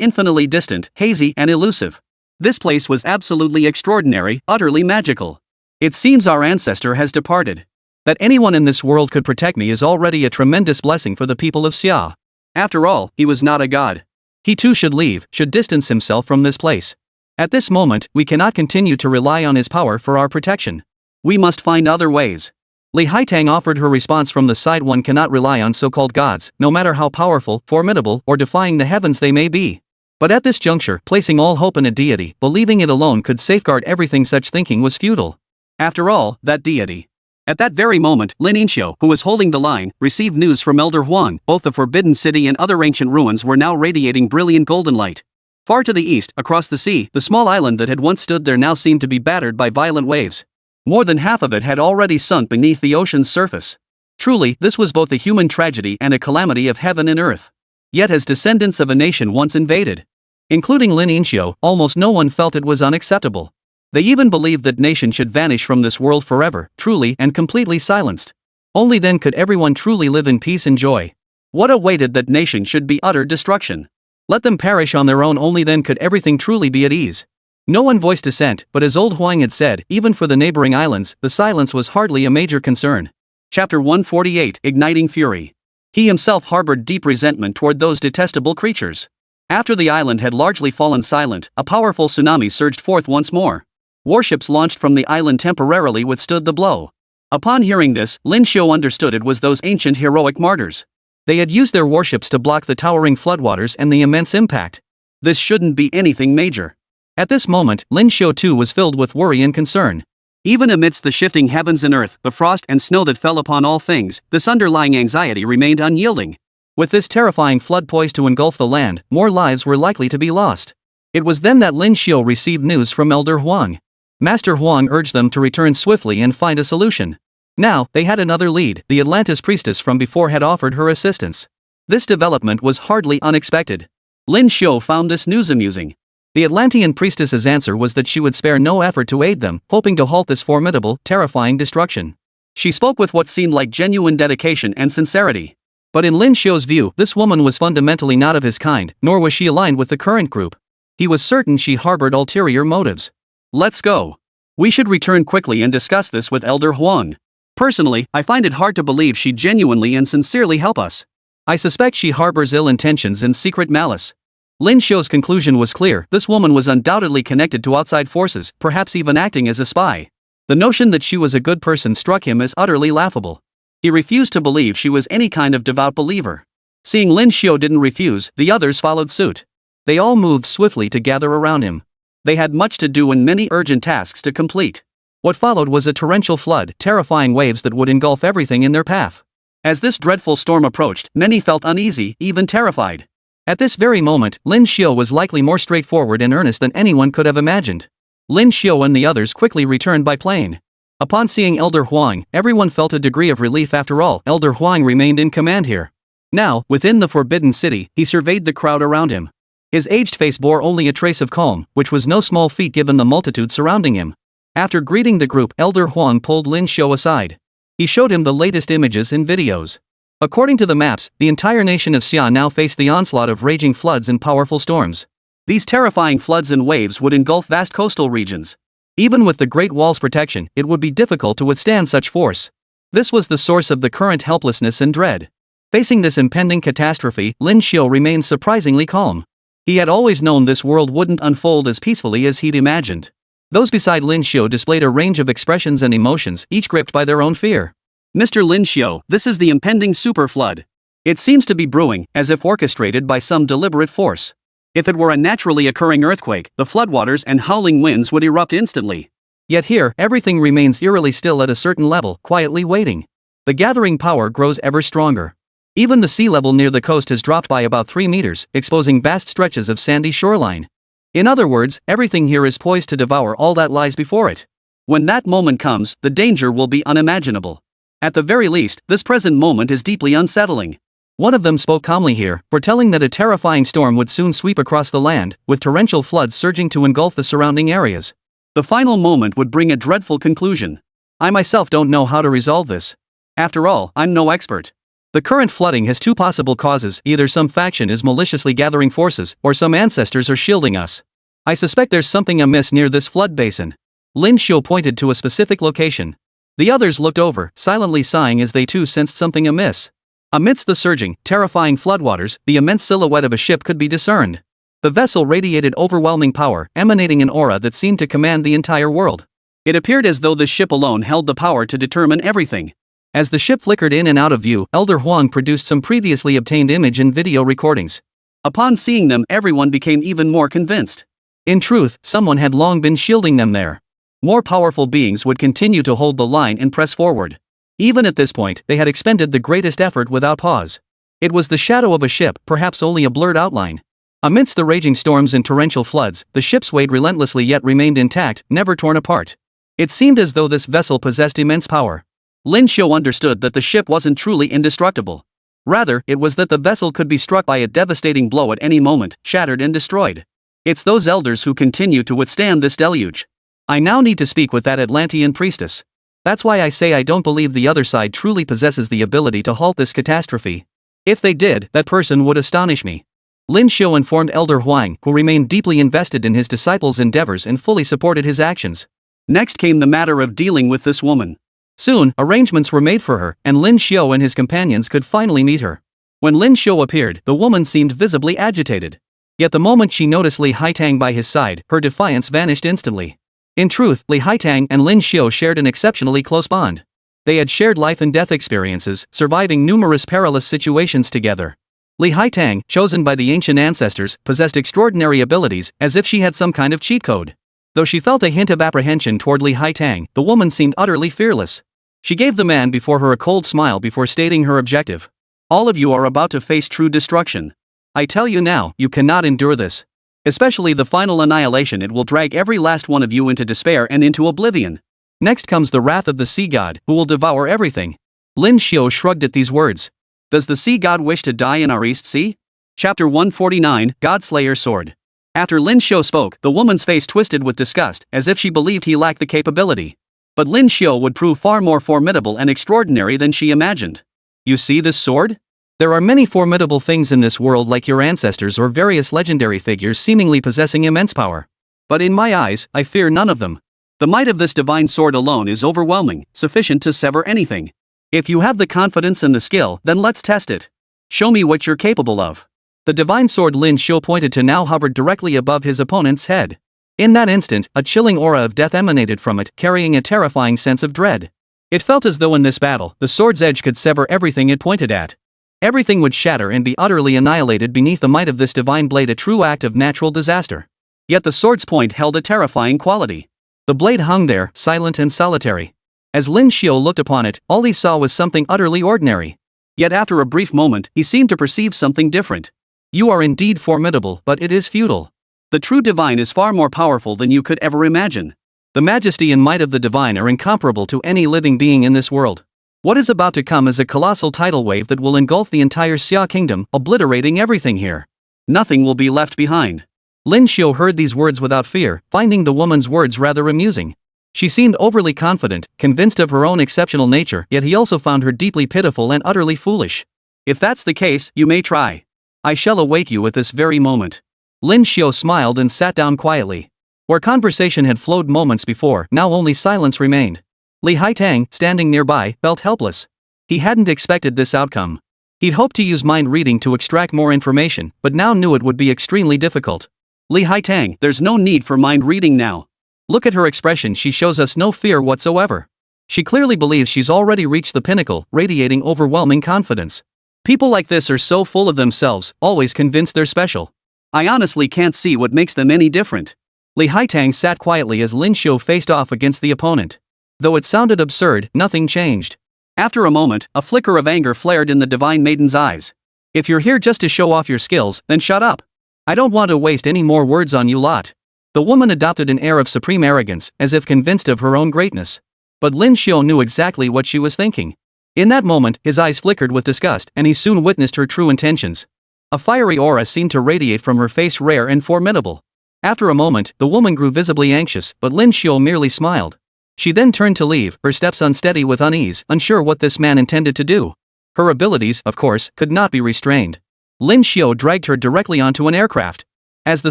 infinitely distant, hazy, and elusive. This place was absolutely extraordinary, utterly magical. It seems our ancestor has departed. That anyone in this world could protect me is already a tremendous blessing for the people of Xia. After all, he was not a god. He too should leave, should distance himself from this place. At this moment, we cannot continue to rely on his power for our protection. We must find other ways. Li Haitang offered her response from the side. One cannot rely on so-called gods, no matter how powerful, formidable, or defying the heavens they may be. But at this juncture, placing all hope in a deity, believing it alone could safeguard everything, such thinking was futile. After all, that deity. At that very moment, Lin Yinxiu, who was holding the line, received news from Elder Huang. Both the Forbidden City and other ancient ruins were now radiating brilliant golden light. Far to the east, across the sea, the small island that had once stood there now seemed to be battered by violent waves. More than half of it had already sunk beneath the ocean's surface. Truly, this was both a human tragedy and a calamity of heaven and earth. Yet as descendants of a nation once invaded, including Lin Yinxiu, almost no one felt it was unacceptable. They even believed that nation should vanish from this world forever, truly and completely silenced. Only then could everyone truly live in peace and joy. What awaited that nation should be utter destruction. Let them perish on their own, only then could everything truly be at ease. No one voiced dissent, but as old Huang had said, even for the neighboring islands, the silence was hardly a major concern. Chapter 148, Igniting Fury. He himself harbored deep resentment toward those detestable creatures. After the island had largely fallen silent, a powerful tsunami surged forth once more. Warships launched from the island temporarily withstood the blow. Upon hearing this, Lin Xiu understood it was those ancient heroic martyrs. They had used their warships to block the towering floodwaters and the immense impact. This shouldn't be anything major. At this moment, Lin Xiu too was filled with worry and concern. Even amidst the shifting heavens and earth, the frost and snow that fell upon all things, this underlying anxiety remained unyielding. With this terrifying flood poised to engulf the land, more lives were likely to be lost. It was then that Lin Xiu received news from Elder Huang. Master Huang urged them to return swiftly and find a solution. Now, they had another lead. The Atlantis priestess from before had offered her assistance. This development was hardly unexpected. Lin Xiu found this news amusing. The Atlantean priestess's answer was that she would spare no effort to aid them, hoping to halt this formidable, terrifying destruction. She spoke with what seemed like genuine dedication and sincerity. But in Lin Xiu's view, this woman was fundamentally not of his kind, nor was she aligned with the current group. He was certain she harbored ulterior motives. Let's go. We should return quickly and discuss this with Elder Huang. Personally, I find it hard to believe she genuinely and sincerely help us. I suspect she harbors ill intentions and secret malice. Lin Xiu's conclusion was clear. This woman was undoubtedly connected to outside forces, perhaps even acting as a spy. The notion that she was a good person struck him as utterly laughable. He refused to believe she was any kind of devout believer. Seeing Lin Xiu didn't refuse, the others followed suit. They all moved swiftly to gather around him. They had much to do and many urgent tasks to complete. What followed was a torrential flood, terrifying waves that would engulf everything in their path. As this dreadful storm approached, many felt uneasy, even terrified. At this very moment, Lin Xiu was likely more straightforward and earnest than anyone could have imagined. Lin Xiu and the others quickly returned by plane. Upon seeing Elder Huang, everyone felt a degree of relief. After all, Elder Huang remained in command here. Now, within the Forbidden City, he surveyed the crowd around him. His aged face bore only a trace of calm, which was no small feat given the multitude surrounding him. After greeting the group, Elder Huang pulled Lin Xiu aside. He showed him the latest images and videos. According to the maps, the entire nation of Xia now faced the onslaught of raging floods and powerful storms. These terrifying floods and waves would engulf vast coastal regions. Even with the Great Wall's protection, it would be difficult to withstand such force. This was the source of the current helplessness and dread. Facing this impending catastrophe, Lin Xiu remained surprisingly calm. He had always known this world wouldn't unfold as peacefully as he'd imagined. Those beside Lin Xiu displayed a range of expressions and emotions, each gripped by their own fear. Mr. Lin Xiu, this is the impending super flood. It seems to be brewing, as if orchestrated by some deliberate force. If it were a naturally occurring earthquake, the floodwaters and howling winds would erupt instantly. Yet here, everything remains eerily still at a certain level, quietly waiting. The gathering power grows ever stronger. Even the sea level near the coast has dropped by about 3 meters, exposing vast stretches of sandy shoreline. In other words, everything here is poised to devour all that lies before it. When that moment comes, the danger will be unimaginable. At the very least, this present moment is deeply unsettling. One of them spoke calmly here, foretelling that a terrifying storm would soon sweep across the land, with torrential floods surging to engulf the surrounding areas. The final moment would bring a dreadful conclusion. I myself don't know how to resolve this. After all, I'm no expert. The current flooding has 2 possible causes: either some faction is maliciously gathering forces, or some ancestors are shielding us. I suspect there's something amiss near this flood basin. Lin Xiu pointed to a specific location. The others looked over, silently sighing as they too sensed something amiss. Amidst the surging, terrifying floodwaters, the immense silhouette of a ship could be discerned. The vessel radiated overwhelming power, emanating an aura that seemed to command the entire world. It appeared as though this ship alone held the power to determine everything. As the ship flickered in and out of view, Elder Huang produced some previously obtained image and video recordings. Upon seeing them, everyone became even more convinced. In truth, someone had long been shielding them there. More powerful beings would continue to hold the line and press forward. Even at this point, they had expended the greatest effort without pause. It was the shadow of a ship, perhaps only a blurred outline. Amidst the raging storms and torrential floods, the ship swayed relentlessly yet remained intact, never torn apart. It seemed as though this vessel possessed immense power. Lin Xiu understood that the ship wasn't truly indestructible. Rather, it was that the vessel could be struck by a devastating blow at any moment, shattered and destroyed. It's those elders who continue to withstand this deluge. I now need to speak with that Atlantean priestess. That's why I say I don't believe the other side truly possesses the ability to halt this catastrophe. If they did, that person would astonish me. Lin Xiu informed Elder Huang, who remained deeply invested in his disciples' endeavors and fully supported his actions. Next came the matter of dealing with this woman. Soon, arrangements were made for her, and Lin Xiu and his companions could finally meet her. When Lin Xiu appeared, the woman seemed visibly agitated. Yet the moment she noticed Li Haitang by his side, her defiance vanished instantly. In truth, Li Haitang and Lin Xiu shared an exceptionally close bond. They had shared life and death experiences, surviving numerous perilous situations together. Li Haitang, chosen by the ancient ancestors, possessed extraordinary abilities, as if she had some kind of cheat code. Though she felt a hint of apprehension toward Li Haitang, the woman seemed utterly fearless. She gave the man before her a cold smile before stating her objective. All of you are about to face true destruction. I tell you now, you cannot endure this. Especially the final annihilation. It will drag every last one of you into despair and into oblivion. Next comes the wrath of the sea god, who will devour everything. Lin Xiu shrugged at these words. Does the sea god wish to die in our East Sea? Chapter 149, Godslayer Sword. After Lin Xiu spoke, the woman's face twisted with disgust, as if she believed he lacked the capability. But Lin Xiu would prove far more formidable and extraordinary than she imagined. You see this sword? There are many formidable things in this world, like your ancestors or various legendary figures seemingly possessing immense power. But in my eyes, I fear none of them. The might of this divine sword alone is overwhelming, sufficient to sever anything. If you have the confidence and the skill, then let's test it. Show me what you're capable of. The divine sword Lin Xiu pointed to now hovered directly above his opponent's head. In that instant, a chilling aura of death emanated from it, carrying a terrifying sense of dread. It felt as though in this battle, the sword's edge could sever everything it pointed at. Everything would shatter and be utterly annihilated beneath the might of this divine blade, a true act of natural disaster. Yet the sword's point held a terrifying quality. The blade hung there, silent and solitary. As Lin Xiu looked upon it, all he saw was something utterly ordinary. Yet after a brief moment, he seemed to perceive something different. You are indeed formidable, but it is futile. The true divine is far more powerful than you could ever imagine. The majesty and might of the divine are incomparable to any living being in this world. What is about to come is a colossal tidal wave that will engulf the entire Xia Kingdom, obliterating everything here. Nothing will be left behind. Lin Xiu heard these words without fear, finding the woman's words rather amusing. She seemed overly confident, convinced of her own exceptional nature, yet he also found her deeply pitiful and utterly foolish. If that's the case, you may try. I shall awake you at this very moment. Lin Xiu smiled and sat down quietly. Where conversation had flowed moments before, now only silence remained. Li Haitang, standing nearby, felt helpless. He hadn't expected this outcome. He'd hoped to use mind reading to extract more information, but now knew it would be extremely difficult. Li Haitang, there's no need for mind reading now. Look at her expression, she shows us no fear whatsoever. She clearly believes she's already reached the pinnacle, radiating overwhelming confidence. People like this are so full of themselves, always convinced they're special. I honestly can't see what makes them any different. Li Haitang sat quietly as Lin Xiu faced off against the opponent. Though it sounded absurd, nothing changed. After a moment, a flicker of anger flared in the divine maiden's eyes. If you're here just to show off your skills, then shut up. I don't want to waste any more words on you lot. The woman adopted an air of supreme arrogance, as if convinced of her own greatness. But Lin Xiu knew exactly what she was thinking. In that moment, his eyes flickered with disgust, and he soon witnessed her true intentions. A fiery aura seemed to radiate from her face, rare and formidable. After a moment, the woman grew visibly anxious, but Lin Xiu merely smiled. She then turned to leave, her steps unsteady with unease, unsure what this man intended to do. Her abilities, of course, could not be restrained. Lin Xiu dragged her directly onto an aircraft. As the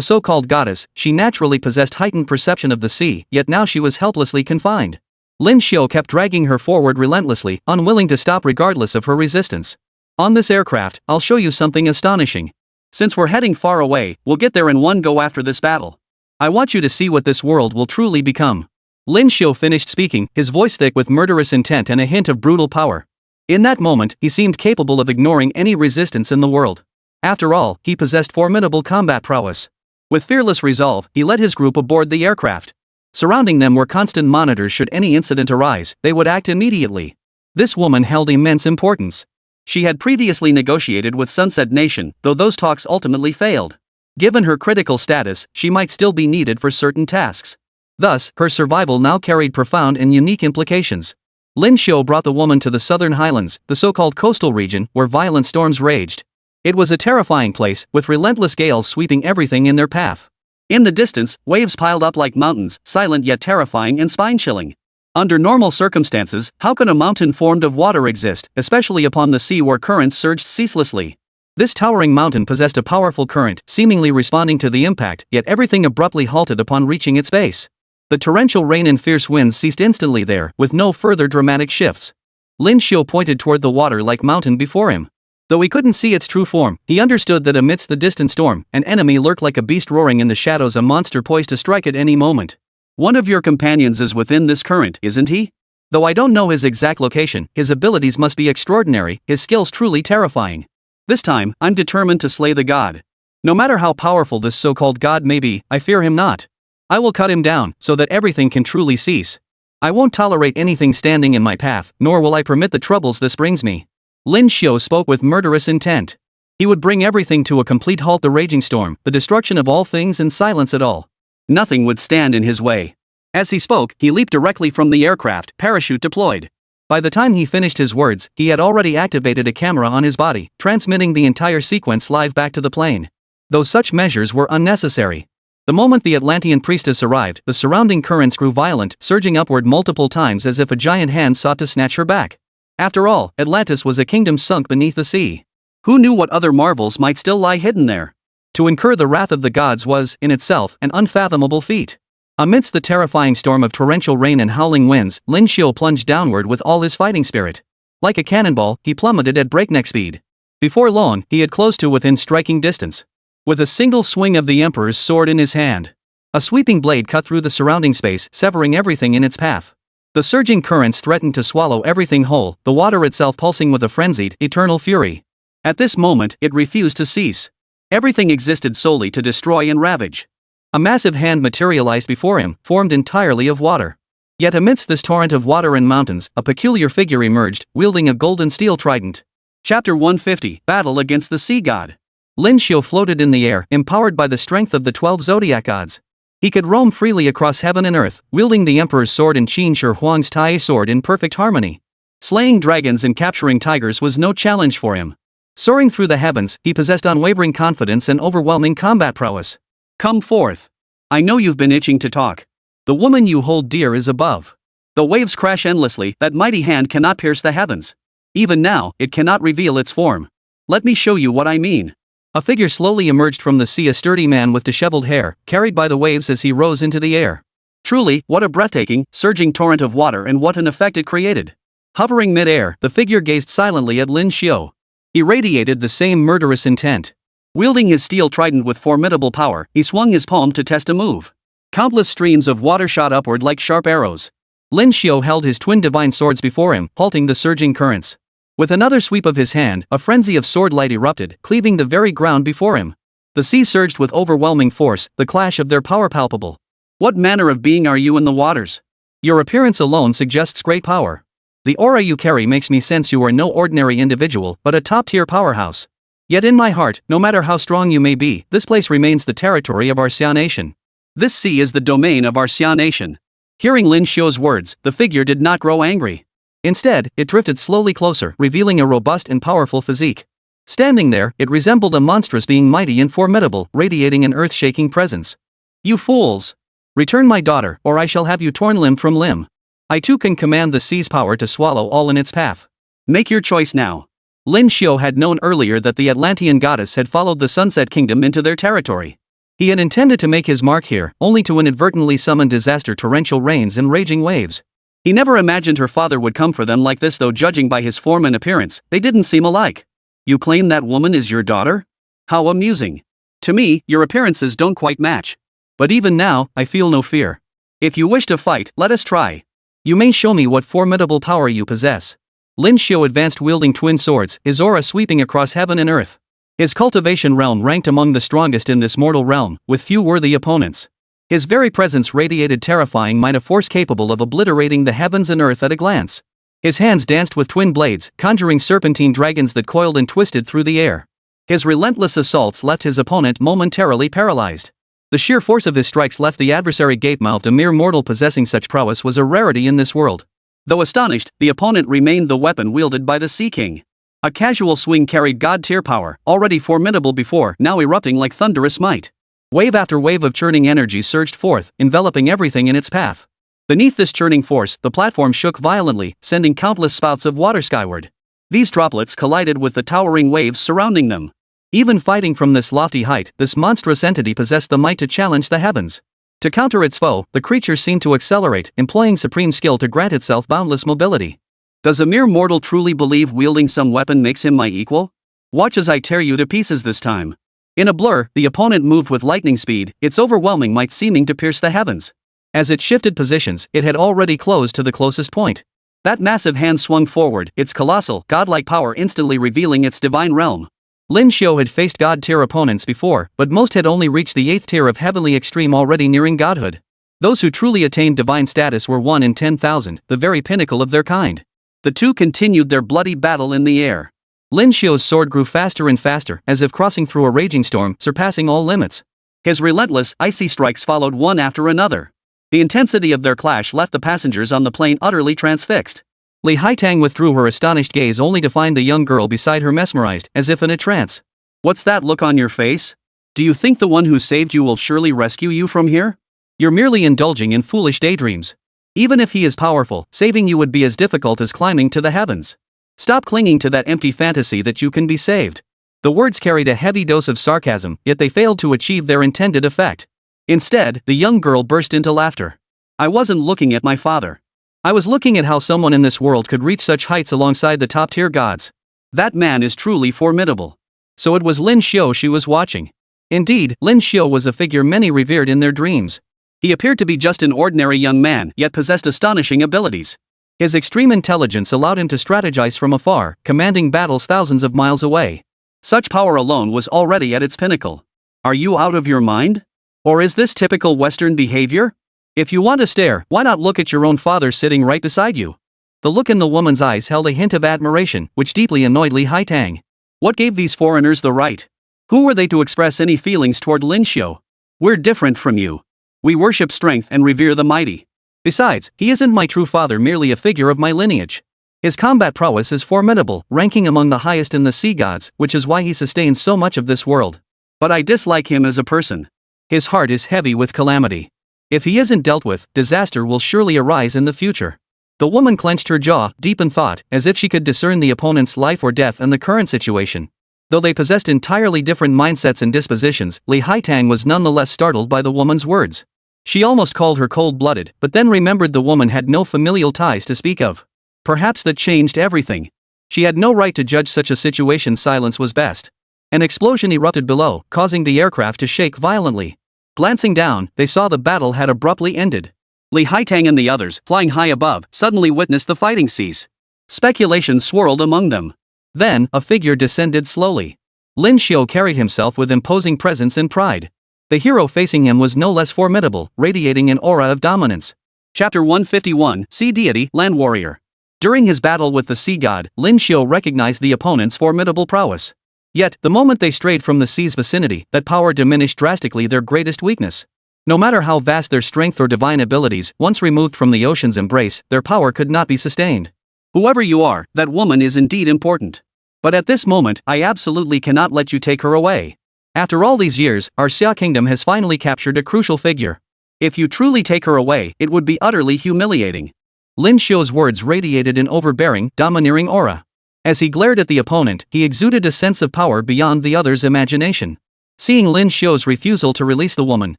so-called goddess, she naturally possessed heightened perception of the sea, yet now she was helplessly confined. Lin Xiu kept dragging her forward relentlessly, unwilling to stop regardless of her resistance. On this aircraft, I'll show you something astonishing. Since we're heading far away, we'll get there in one go after this battle. I want you to see what this world will truly become. Lin Xiu finished speaking, his voice thick with murderous intent and a hint of brutal power. In that moment, he seemed capable of ignoring any resistance in the world. After all, he possessed formidable combat prowess. With fearless resolve, he led his group aboard the aircraft. Surrounding them were constant monitors. Should any incident arise, they would act immediately. This woman held immense importance. She had previously negotiated with Sunset Nation, though those talks ultimately failed. Given her critical status, she might still be needed for certain tasks. Thus, her survival now carried profound and unique implications. Lin Xiu brought the woman to the southern highlands, the so-called coastal region, where violent storms raged. It was a terrifying place, with relentless gales sweeping everything in their path. In the distance, waves piled up like mountains, silent yet terrifying and spine-chilling. Under normal circumstances, how can a mountain formed of water exist, especially upon the sea where currents surged ceaselessly? This towering mountain possessed a powerful current, seemingly responding to the impact, yet everything abruptly halted upon reaching its base. The torrential rain and fierce winds ceased instantly there, with no further dramatic shifts. Lin Xiu pointed toward the water-like mountain before him. Though he couldn't see its true form, he understood that amidst the distant storm, an enemy lurked like a beast roaring in the shadows, a monster poised to strike at any moment. One of your companions is within this current, isn't he? Though I don't know his exact location, his abilities must be extraordinary, his skills truly terrifying. This time, I'm determined to slay the god. No matter how powerful this so-called god may be, I fear him not. I will cut him down, so that everything can truly cease. I won't tolerate anything standing in my path, nor will I permit the troubles this brings me. Lin Xiu spoke with murderous intent. He would bring everything to a complete halt, the raging storm, the destruction of all things and silence it all. Nothing would stand in his way. As he spoke, he leaped directly from the aircraft, parachute deployed. By the time he finished his words, he had already activated a camera on his body, transmitting the entire sequence live back to the plane. Though such measures were unnecessary. The moment the Atlantean priestess arrived, the surrounding currents grew violent, surging upward multiple times as if a giant hand sought to snatch her back. After all, Atlantis was a kingdom sunk beneath the sea. Who knew what other marvels might still lie hidden there? To incur the wrath of the gods was, in itself, an unfathomable feat. Amidst the terrifying storm of torrential rain and howling winds, Lin Xiu plunged downward with all his fighting spirit. Like a cannonball, he plummeted at breakneck speed. Before long, he had closed to within striking distance. With a single swing of the Emperor's sword in his hand, a sweeping blade cut through the surrounding space, severing everything in its path. The surging currents threatened to swallow everything whole, the water itself pulsing with a frenzied, eternal fury. At this moment, it refused to cease. Everything existed solely to destroy and ravage. A massive hand materialized before him, formed entirely of water. Yet amidst this torrent of water and mountains, a peculiar figure emerged, wielding a golden steel trident. Chapter 150, Battle Against the Sea God. Lin Xiu floated in the air, empowered by the strength of the 12 zodiac gods. He could roam freely across heaven and earth, wielding the Emperor's sword and Qin Shi Huang's Tai sword in perfect harmony. Slaying dragons and capturing tigers was no challenge for him. Soaring through the heavens, he possessed unwavering confidence and overwhelming combat prowess. Come forth. I know you've been itching to talk. The woman you hold dear is above. The waves crash endlessly, that mighty hand cannot pierce the heavens. Even now, it cannot reveal its form. Let me show you what I mean. A figure slowly emerged from the sea, a sturdy man with disheveled hair, carried by the waves as he rose into the air. Truly, what a breathtaking, surging torrent of water, and what an effect it created. Hovering mid-air, the figure gazed silently at Lin Xiu. He radiated the same murderous intent. Wielding his steel trident with formidable power, he swung his palm to test a move. Countless streams of water shot upward like sharp arrows. Lin Xiu held his twin divine swords before him, halting the surging currents. With another sweep of his hand, a frenzy of sword light erupted, cleaving the very ground before him. The sea surged with overwhelming force, the clash of their power palpable. What manner of being are you in the waters? Your appearance alone suggests great power. The aura you carry makes me sense you are no ordinary individual, but a top-tier powerhouse. Yet in my heart, no matter how strong you may be, this place remains the territory of our Xia nation. This sea is the domain of our Xia nation. Hearing Lin Xiu's words, the figure did not grow angry. Instead, it drifted slowly closer, revealing a robust and powerful physique. Standing there, it resembled a monstrous being, mighty and formidable, radiating an earth-shaking presence. You fools! Return my daughter, or I shall have you torn limb from limb. I too can command the sea's power to swallow all in its path. Make your choice now. Lin Xiu had known earlier that the Atlantean goddess had followed the Sunset Kingdom into their territory. He had intended to make his mark here, only to inadvertently summon disaster, torrential rains and raging waves. He never imagined her father would come for them like this, though judging by his form and appearance, they didn't seem alike. You claim that woman is your daughter? How amusing. To me, your appearances don't quite match. But even now, I feel no fear. If you wish to fight, let us try. You may show me what formidable power you possess. Lin Xiu advanced wielding twin swords, his aura sweeping across heaven and earth. His cultivation realm ranked among the strongest in this mortal realm, with few worthy opponents. His very presence radiated terrifying might, a force capable of obliterating the heavens and earth at a glance. His hands danced with twin blades, conjuring serpentine dragons that coiled and twisted through the air. His relentless assaults left his opponent momentarily paralyzed. The sheer force of his strikes left the adversary gape-mouthed. A mere mortal possessing such prowess was a rarity in this world. Though astonished, the opponent remained the weapon wielded by the Sea King. A casual swing carried god-tier power, already formidable before, now erupting like thunderous might. Wave after wave of churning energy surged forth, enveloping everything in its path. Beneath this churning force, the platform shook violently, sending countless spouts of water skyward. These droplets collided with the towering waves surrounding them. Even fighting from this lofty height, this monstrous entity possessed the might to challenge the heavens. To counter its foe, the creature seemed to accelerate, employing supreme skill to grant itself boundless mobility. Does a mere mortal truly believe wielding some weapon makes him my equal? Watch as I tear you to pieces this time. In a blur, the opponent moved with lightning speed, its overwhelming might seeming to pierce the heavens. As it shifted positions, it had already closed to the closest point. That massive hand swung forward, its colossal, godlike power instantly revealing its divine realm. Lin Xiu had faced god-tier opponents before, but most had only reached the 8th tier of heavenly extreme, already nearing godhood. Those who truly attained divine status were 1 in 10,000, the very pinnacle of their kind. The two continued their bloody battle in the air. Lin Xiu's sword grew faster and faster, as if crossing through a raging storm, surpassing all limits. His relentless, icy strikes followed one after another. The intensity of their clash left the passengers on the plane utterly transfixed. Li Haitang withdrew her astonished gaze only to find the young girl beside her mesmerized, as if in a trance. What's that look on your face? Do you think the one who saved you will surely rescue you from here? You're merely indulging in foolish daydreams. Even if he is powerful, saving you would be as difficult as climbing to the heavens. Stop clinging to that empty fantasy that you can be saved. The words carried a heavy dose of sarcasm, yet they failed to achieve their intended effect. Instead, the young girl burst into laughter. I wasn't looking at my father. I was looking at how someone in this world could reach such heights alongside the top-tier gods. That man is truly formidable. So it was Lin Xiu she was watching. Indeed, Lin Xiu was a figure many revered in their dreams. He appeared to be just an ordinary young man, yet possessed astonishing abilities. His extreme intelligence allowed him to strategize from afar, commanding battles thousands of miles away. Such power alone was already at its pinnacle. Are you out of your mind? Or is this typical Western behavior? If you want to stare, why not look at your own father sitting right beside you? The look in the woman's eyes held a hint of admiration, which deeply annoyed Li Haitang. What gave these foreigners the right? Who were they to express any feelings toward Lin Xiu? We're different from you. We worship strength and revere the mighty. Besides, he isn't my true father, merely a figure of my lineage. His combat prowess is formidable, ranking among the highest in the sea gods, which is why he sustains so much of this world. But I dislike him as a person. His heart is heavy with calamity. If he isn't dealt with, disaster will surely arise in the future. The woman clenched her jaw, deep in thought, as if she could discern the opponent's life or death in the current situation. Though they possessed entirely different mindsets and dispositions, Li Haitang was nonetheless startled by the woman's words. She almost called her cold-blooded, but then remembered the woman had no familial ties to speak of. Perhaps that changed everything. She had no right to judge such a situation. Silence was best. An explosion erupted below, causing the aircraft to shake violently. Glancing down, they saw the battle had abruptly ended. Li Haitang and the others, flying high above, suddenly witnessed the fighting cease. Speculation swirled among them. Then, a figure descended slowly. Lin Xiu carried himself with imposing presence and pride. The hero facing him was no less formidable, radiating an aura of dominance. Chapter 151, Sea Deity, Land Warrior. During his battle with the sea god, Lin Xiu recognized the opponent's formidable prowess. Yet, the moment they strayed from the sea's vicinity, that power diminished drastically, their greatest weakness. No matter how vast their strength or divine abilities, once removed from the ocean's embrace, their power could not be sustained. Whoever you are, that woman is indeed important. But at this moment, I absolutely cannot let you take her away. After all these years, our Xia Kingdom has finally captured a crucial figure. If you truly take her away, it would be utterly humiliating. Lin Xiu's words radiated an overbearing, domineering aura. As he glared at the opponent, he exuded a sense of power beyond the other's imagination. Seeing Lin Xiu's refusal to release the woman,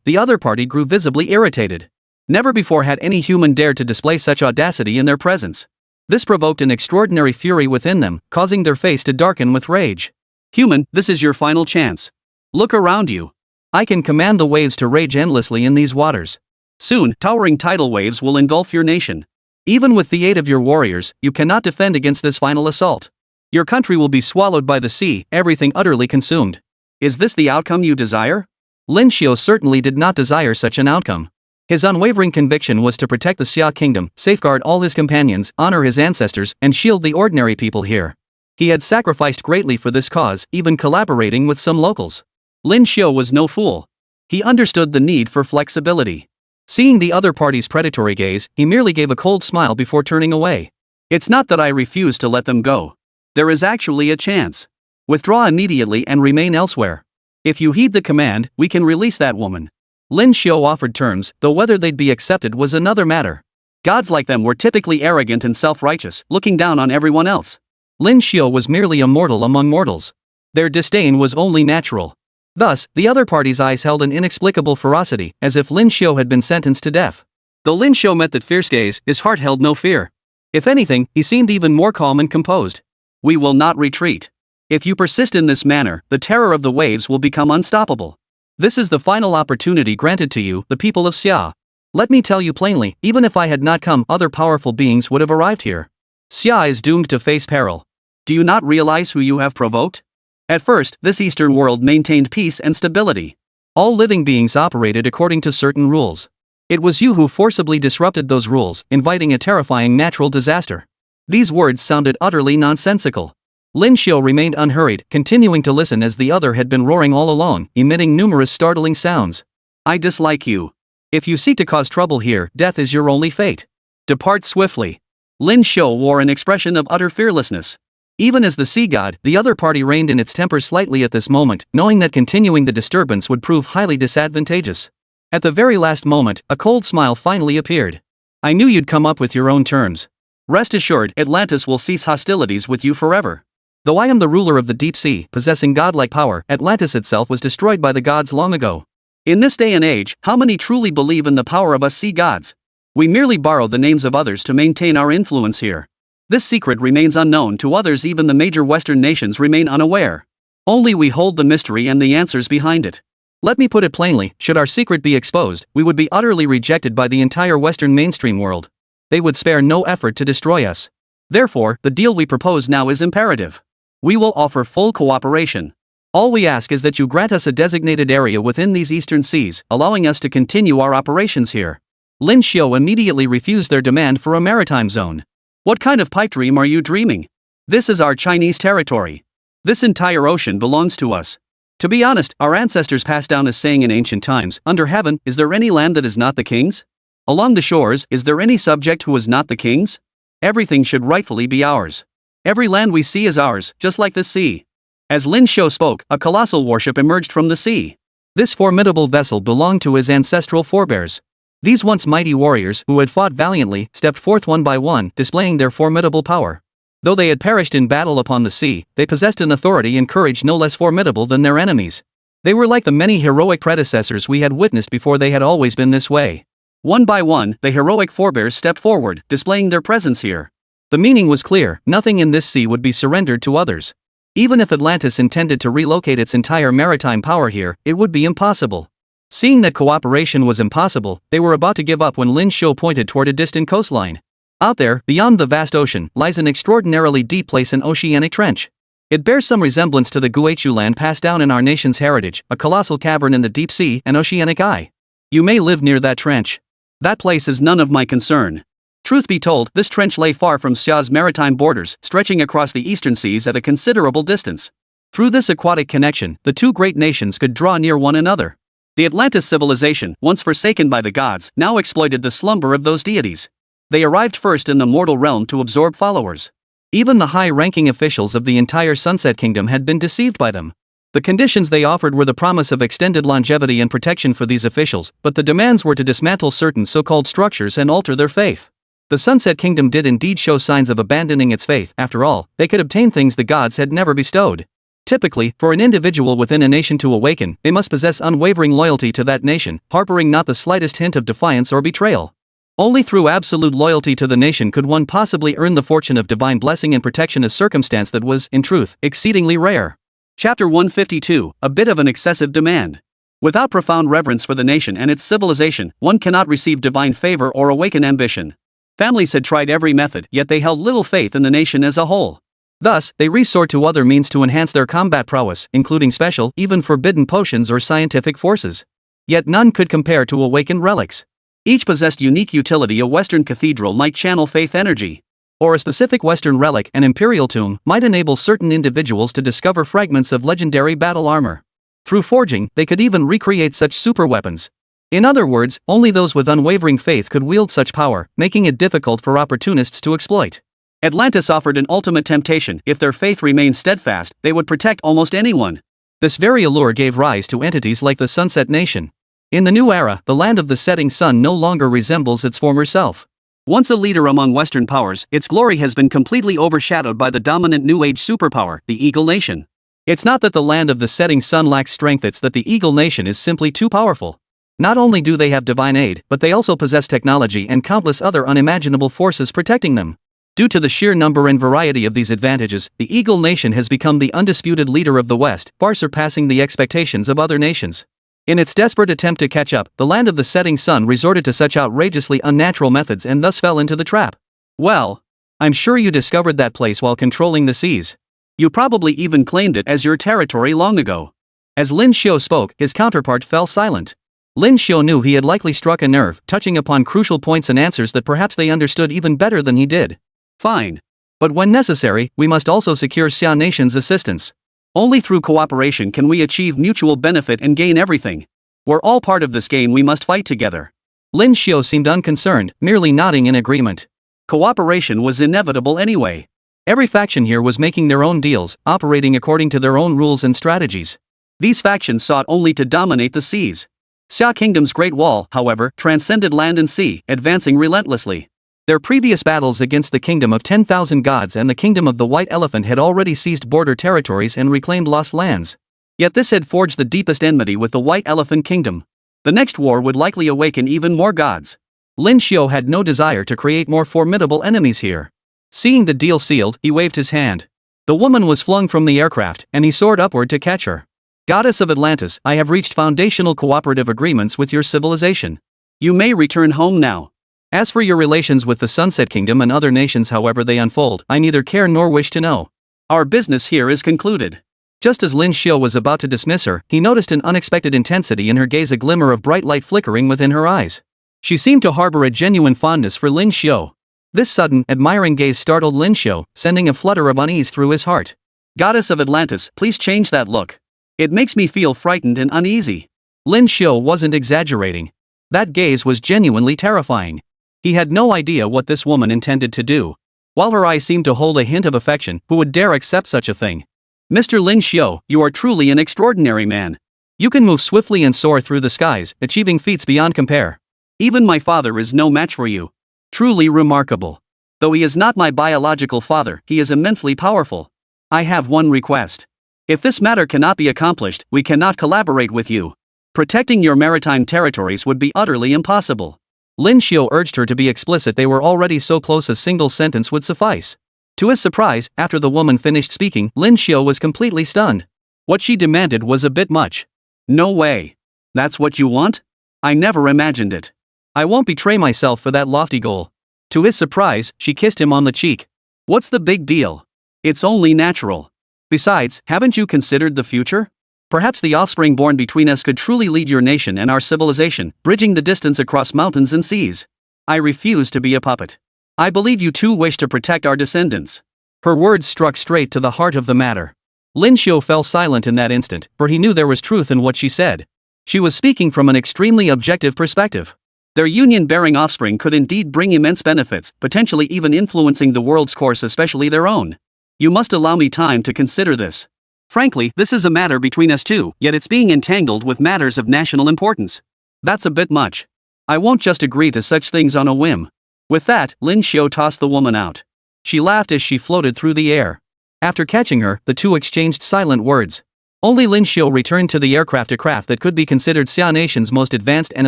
the other party grew visibly irritated. Never before had any human dared to display such audacity in their presence. This provoked an extraordinary fury within them, causing their face to darken with rage. Human, this is your final chance. Look around you. I can command the waves to rage endlessly in these waters. Soon, towering tidal waves will engulf your nation. Even with the aid of your warriors, you cannot defend against this final assault. Your country will be swallowed by the sea, everything utterly consumed. Is this the outcome you desire? Lin Xiu certainly did not desire such an outcome. His unwavering conviction was to protect the Xia Kingdom, safeguard all his companions, honor his ancestors, and shield the ordinary people here. He had sacrificed greatly for this cause, even collaborating with some locals. Lin Xiu was no fool. He understood the need for flexibility. Seeing the other party's predatory gaze, he merely gave a cold smile before turning away. It's not that I refuse to let them go. There is actually a chance. Withdraw immediately and remain elsewhere. If you heed the command, we can release that woman. Lin Xiu offered terms, though whether they'd be accepted was another matter. Gods like them were typically arrogant and self-righteous, looking down on everyone else. Lin Xiu was merely a mortal among mortals. Their disdain was only natural. Thus, the other party's eyes held an inexplicable ferocity, as if Lin Xiu had been sentenced to death. Though Lin Xiu met that fierce gaze, his heart held no fear. If anything, he seemed even more calm and composed. We will not retreat. If you persist in this manner, the terror of the waves will become unstoppable. This is the final opportunity granted to you, the people of Xia. Let me tell you plainly, even if I had not come, other powerful beings would have arrived here. Xia is doomed to face peril. Do you not realize who you have provoked? At first, this eastern world maintained peace and stability. All living beings operated according to certain rules. It was you who forcibly disrupted those rules, inviting a terrifying natural disaster. These words sounded utterly nonsensical. Lin Xiu remained unhurried, continuing to listen as the other had been roaring all alone, emitting numerous startling sounds. I dislike you. If you seek to cause trouble here, death is your only fate. Depart swiftly. Lin Xiu wore an expression of utter fearlessness. Even as the sea god, the other party reined in its temper slightly at this moment, knowing that continuing the disturbance would prove highly disadvantageous. At the very last moment, a cold smile finally appeared. I knew you'd come up with your own terms. Rest assured, Atlantis will cease hostilities with you forever. Though I am the ruler of the deep sea, possessing godlike power, Atlantis itself was destroyed by the gods long ago. In this day and age, how many truly believe in the power of us sea gods? We merely borrow the names of others to maintain our influence here. This secret remains unknown to others, even the major Western nations remain unaware. Only we hold the mystery and the answers behind it. Let me put it plainly, should our secret be exposed, we would be utterly rejected by the entire Western mainstream world. They would spare no effort to destroy us. Therefore, the deal we propose now is imperative. We will offer full cooperation. All we ask is that you grant us a designated area within these eastern seas, allowing us to continue our operations here. Lin Xiu immediately refused their demand for a maritime zone. What kind of pipe dream are you dreaming? This is our Chinese territory. This entire ocean belongs to us. To be honest, our ancestors passed down a saying in ancient times, under heaven, is there any land that is not the king's? Along the shores, is there any subject who is not the king's? Everything should rightfully be ours. Every land we see is ours, just like the sea. As Lin Xiu spoke, a colossal warship emerged from the sea. This formidable vessel belonged to his ancestral forebears. These once mighty warriors, who had fought valiantly, stepped forth one by one, displaying their formidable power. Though they had perished in battle upon the sea, they possessed an authority and courage no less formidable than their enemies. They were like the many heroic predecessors we had witnessed before. They had always been this way. One by one, the heroic forebears stepped forward, displaying their presence here. The meaning was clear: nothing in this sea would be surrendered to others. Even if Atlantis intended to relocate its entire maritime power here, it would be impossible. Seeing that cooperation was impossible, they were about to give up when Lin Xiu pointed toward a distant coastline. Out there, beyond the vast ocean, lies an extraordinarily deep place, an oceanic trench. It bears some resemblance to the Guizhou land passed down in our nation's heritage, a colossal cavern in the deep sea, an oceanic eye. You may live near that trench. That place is none of my concern. Truth be told, this trench lay far from Xia's maritime borders, stretching across the eastern seas at a considerable distance. Through this aquatic connection, the two great nations could draw near one another. The Atlantis civilization, once forsaken by the gods, now exploited the slumber of those deities. They arrived first in the mortal realm to absorb followers. Even the high-ranking officials of the entire Sunset Kingdom had been deceived by them. The conditions they offered were the promise of extended longevity and protection for these officials, but the demands were to dismantle certain so-called structures and alter their faith. The Sunset Kingdom did indeed show signs of abandoning its faith. After all, they could obtain things the gods had never bestowed. Typically, for an individual within a nation to awaken, they must possess unwavering loyalty to that nation, harboring not the slightest hint of defiance or betrayal. Only through absolute loyalty to the nation could one possibly earn the fortune of divine blessing and protection, a circumstance that was, in truth, exceedingly rare. Chapter 152, a bit of an excessive demand. Without profound reverence for the nation and its civilization, one cannot receive divine favor or awaken ambition. Families had tried every method, yet they held little faith in the nation as a whole. Thus, they resort to other means to enhance their combat prowess, including special, even forbidden potions or scientific forces. Yet none could compare to awakened relics. Each possessed unique utility. A Western cathedral might channel faith energy. Or a specific Western relic, an imperial tomb, might enable certain individuals to discover fragments of legendary battle armor. Through forging, they could even recreate such superweapons. In other words, only those with unwavering faith could wield such power, making it difficult for opportunists to exploit. Atlantis offered an ultimate temptation. If their faith remained steadfast, they would protect almost anyone. This very allure gave rise to entities like the Sunset Nation. In the new era, the land of the setting sun no longer resembles its former self. Once a leader among Western powers, its glory has been completely overshadowed by the dominant New Age superpower, the Eagle Nation. It's not that the land of the setting sun lacks strength, it's that the Eagle Nation is simply too powerful. Not only do they have divine aid, but they also possess technology and countless other unimaginable forces protecting them. Due to the sheer number and variety of these advantages, the Eagle Nation has become the undisputed leader of the West, far surpassing the expectations of other nations. In its desperate attempt to catch up, the land of the setting sun resorted to such outrageously unnatural methods and thus fell into the trap. Well, I'm sure you discovered that place while controlling the seas. You probably even claimed it as your territory long ago. As Lin Xiu spoke, his counterpart fell silent. Lin Xiu knew he had likely struck a nerve, touching upon crucial points and answers that perhaps they understood even better than he did. Fine. But when necessary, we must also secure Xia Nation's assistance. Only through cooperation can we achieve mutual benefit and gain everything. We're all part of this game, we must fight together. Lin Xiu seemed unconcerned, merely nodding in agreement. Cooperation was inevitable anyway. Every faction here was making their own deals, operating according to their own rules and strategies. These factions sought only to dominate the seas. Xia Kingdom's Great Wall, however, transcended land and sea, advancing relentlessly. Their previous battles against the Kingdom of 10,000 Gods and the Kingdom of the White Elephant had already seized border territories and reclaimed lost lands. Yet this had forged the deepest enmity with the White Elephant Kingdom. The next war would likely awaken even more gods. Lin Xiu had no desire to create more formidable enemies here. Seeing the deal sealed, he waved his hand. The woman was flung from the aircraft, and he soared upward to catch her. Goddess of Atlantis, I have reached foundational cooperative agreements with your civilization. You may return home now. As for your relations with the Sunset Kingdom and other nations, however they unfold, I neither care nor wish to know. Our business here is concluded. Just as Lin Xiu was about to dismiss her, he noticed an unexpected intensity in her gaze, a glimmer of bright light flickering within her eyes. She seemed to harbor a genuine fondness for Lin Xiu. This sudden, admiring gaze startled Lin Xiu, sending a flutter of unease through his heart. Goddess of Atlantis, please change that look. It makes me feel frightened and uneasy. Lin Xiu wasn't exaggerating. That gaze was genuinely terrifying. He had no idea what this woman intended to do. While her eyes seemed to hold a hint of affection, who would dare accept such a thing? Mr. Lin Xiu, you are truly an extraordinary man. You can move swiftly and soar through the skies, achieving feats beyond compare. Even my father is no match for you. Truly remarkable. Though he is not my biological father, he is immensely powerful. I have one request. If this matter cannot be accomplished, we cannot collaborate with you. Protecting your maritime territories would be utterly impossible. Lin Xiu urged her to be explicit. They were already so close a single sentence would suffice. To his surprise, after the woman finished speaking, Lin Xiu was completely stunned. What she demanded was a bit much. No way. That's what you want? I never imagined it. I won't betray myself for that lofty goal. To his surprise, she kissed him on the cheek. What's the big deal? It's only natural. Besides, haven't you considered the future? Perhaps the offspring born between us could truly lead your nation and our civilization, bridging the distance across mountains and seas. I refuse to be a puppet. I believe you too wish to protect our descendants. Her words struck straight to the heart of the matter. Lin Xiu fell silent in that instant, for he knew there was truth in what she said. She was speaking from an extremely objective perspective. Their union-bearing offspring could indeed bring immense benefits, potentially even influencing the world's course, especially their own. You must allow me time to consider this. Frankly, this is a matter between us two, yet it's being entangled with matters of national importance. That's a bit much. I won't just agree to such things on a whim. With that, Lin Xiu tossed the woman out. She laughed as she floated through the air. After catching her, the two exchanged silent words. Only Lin Xiu returned to the aircraft, a craft that could be considered Xia Nation's most advanced and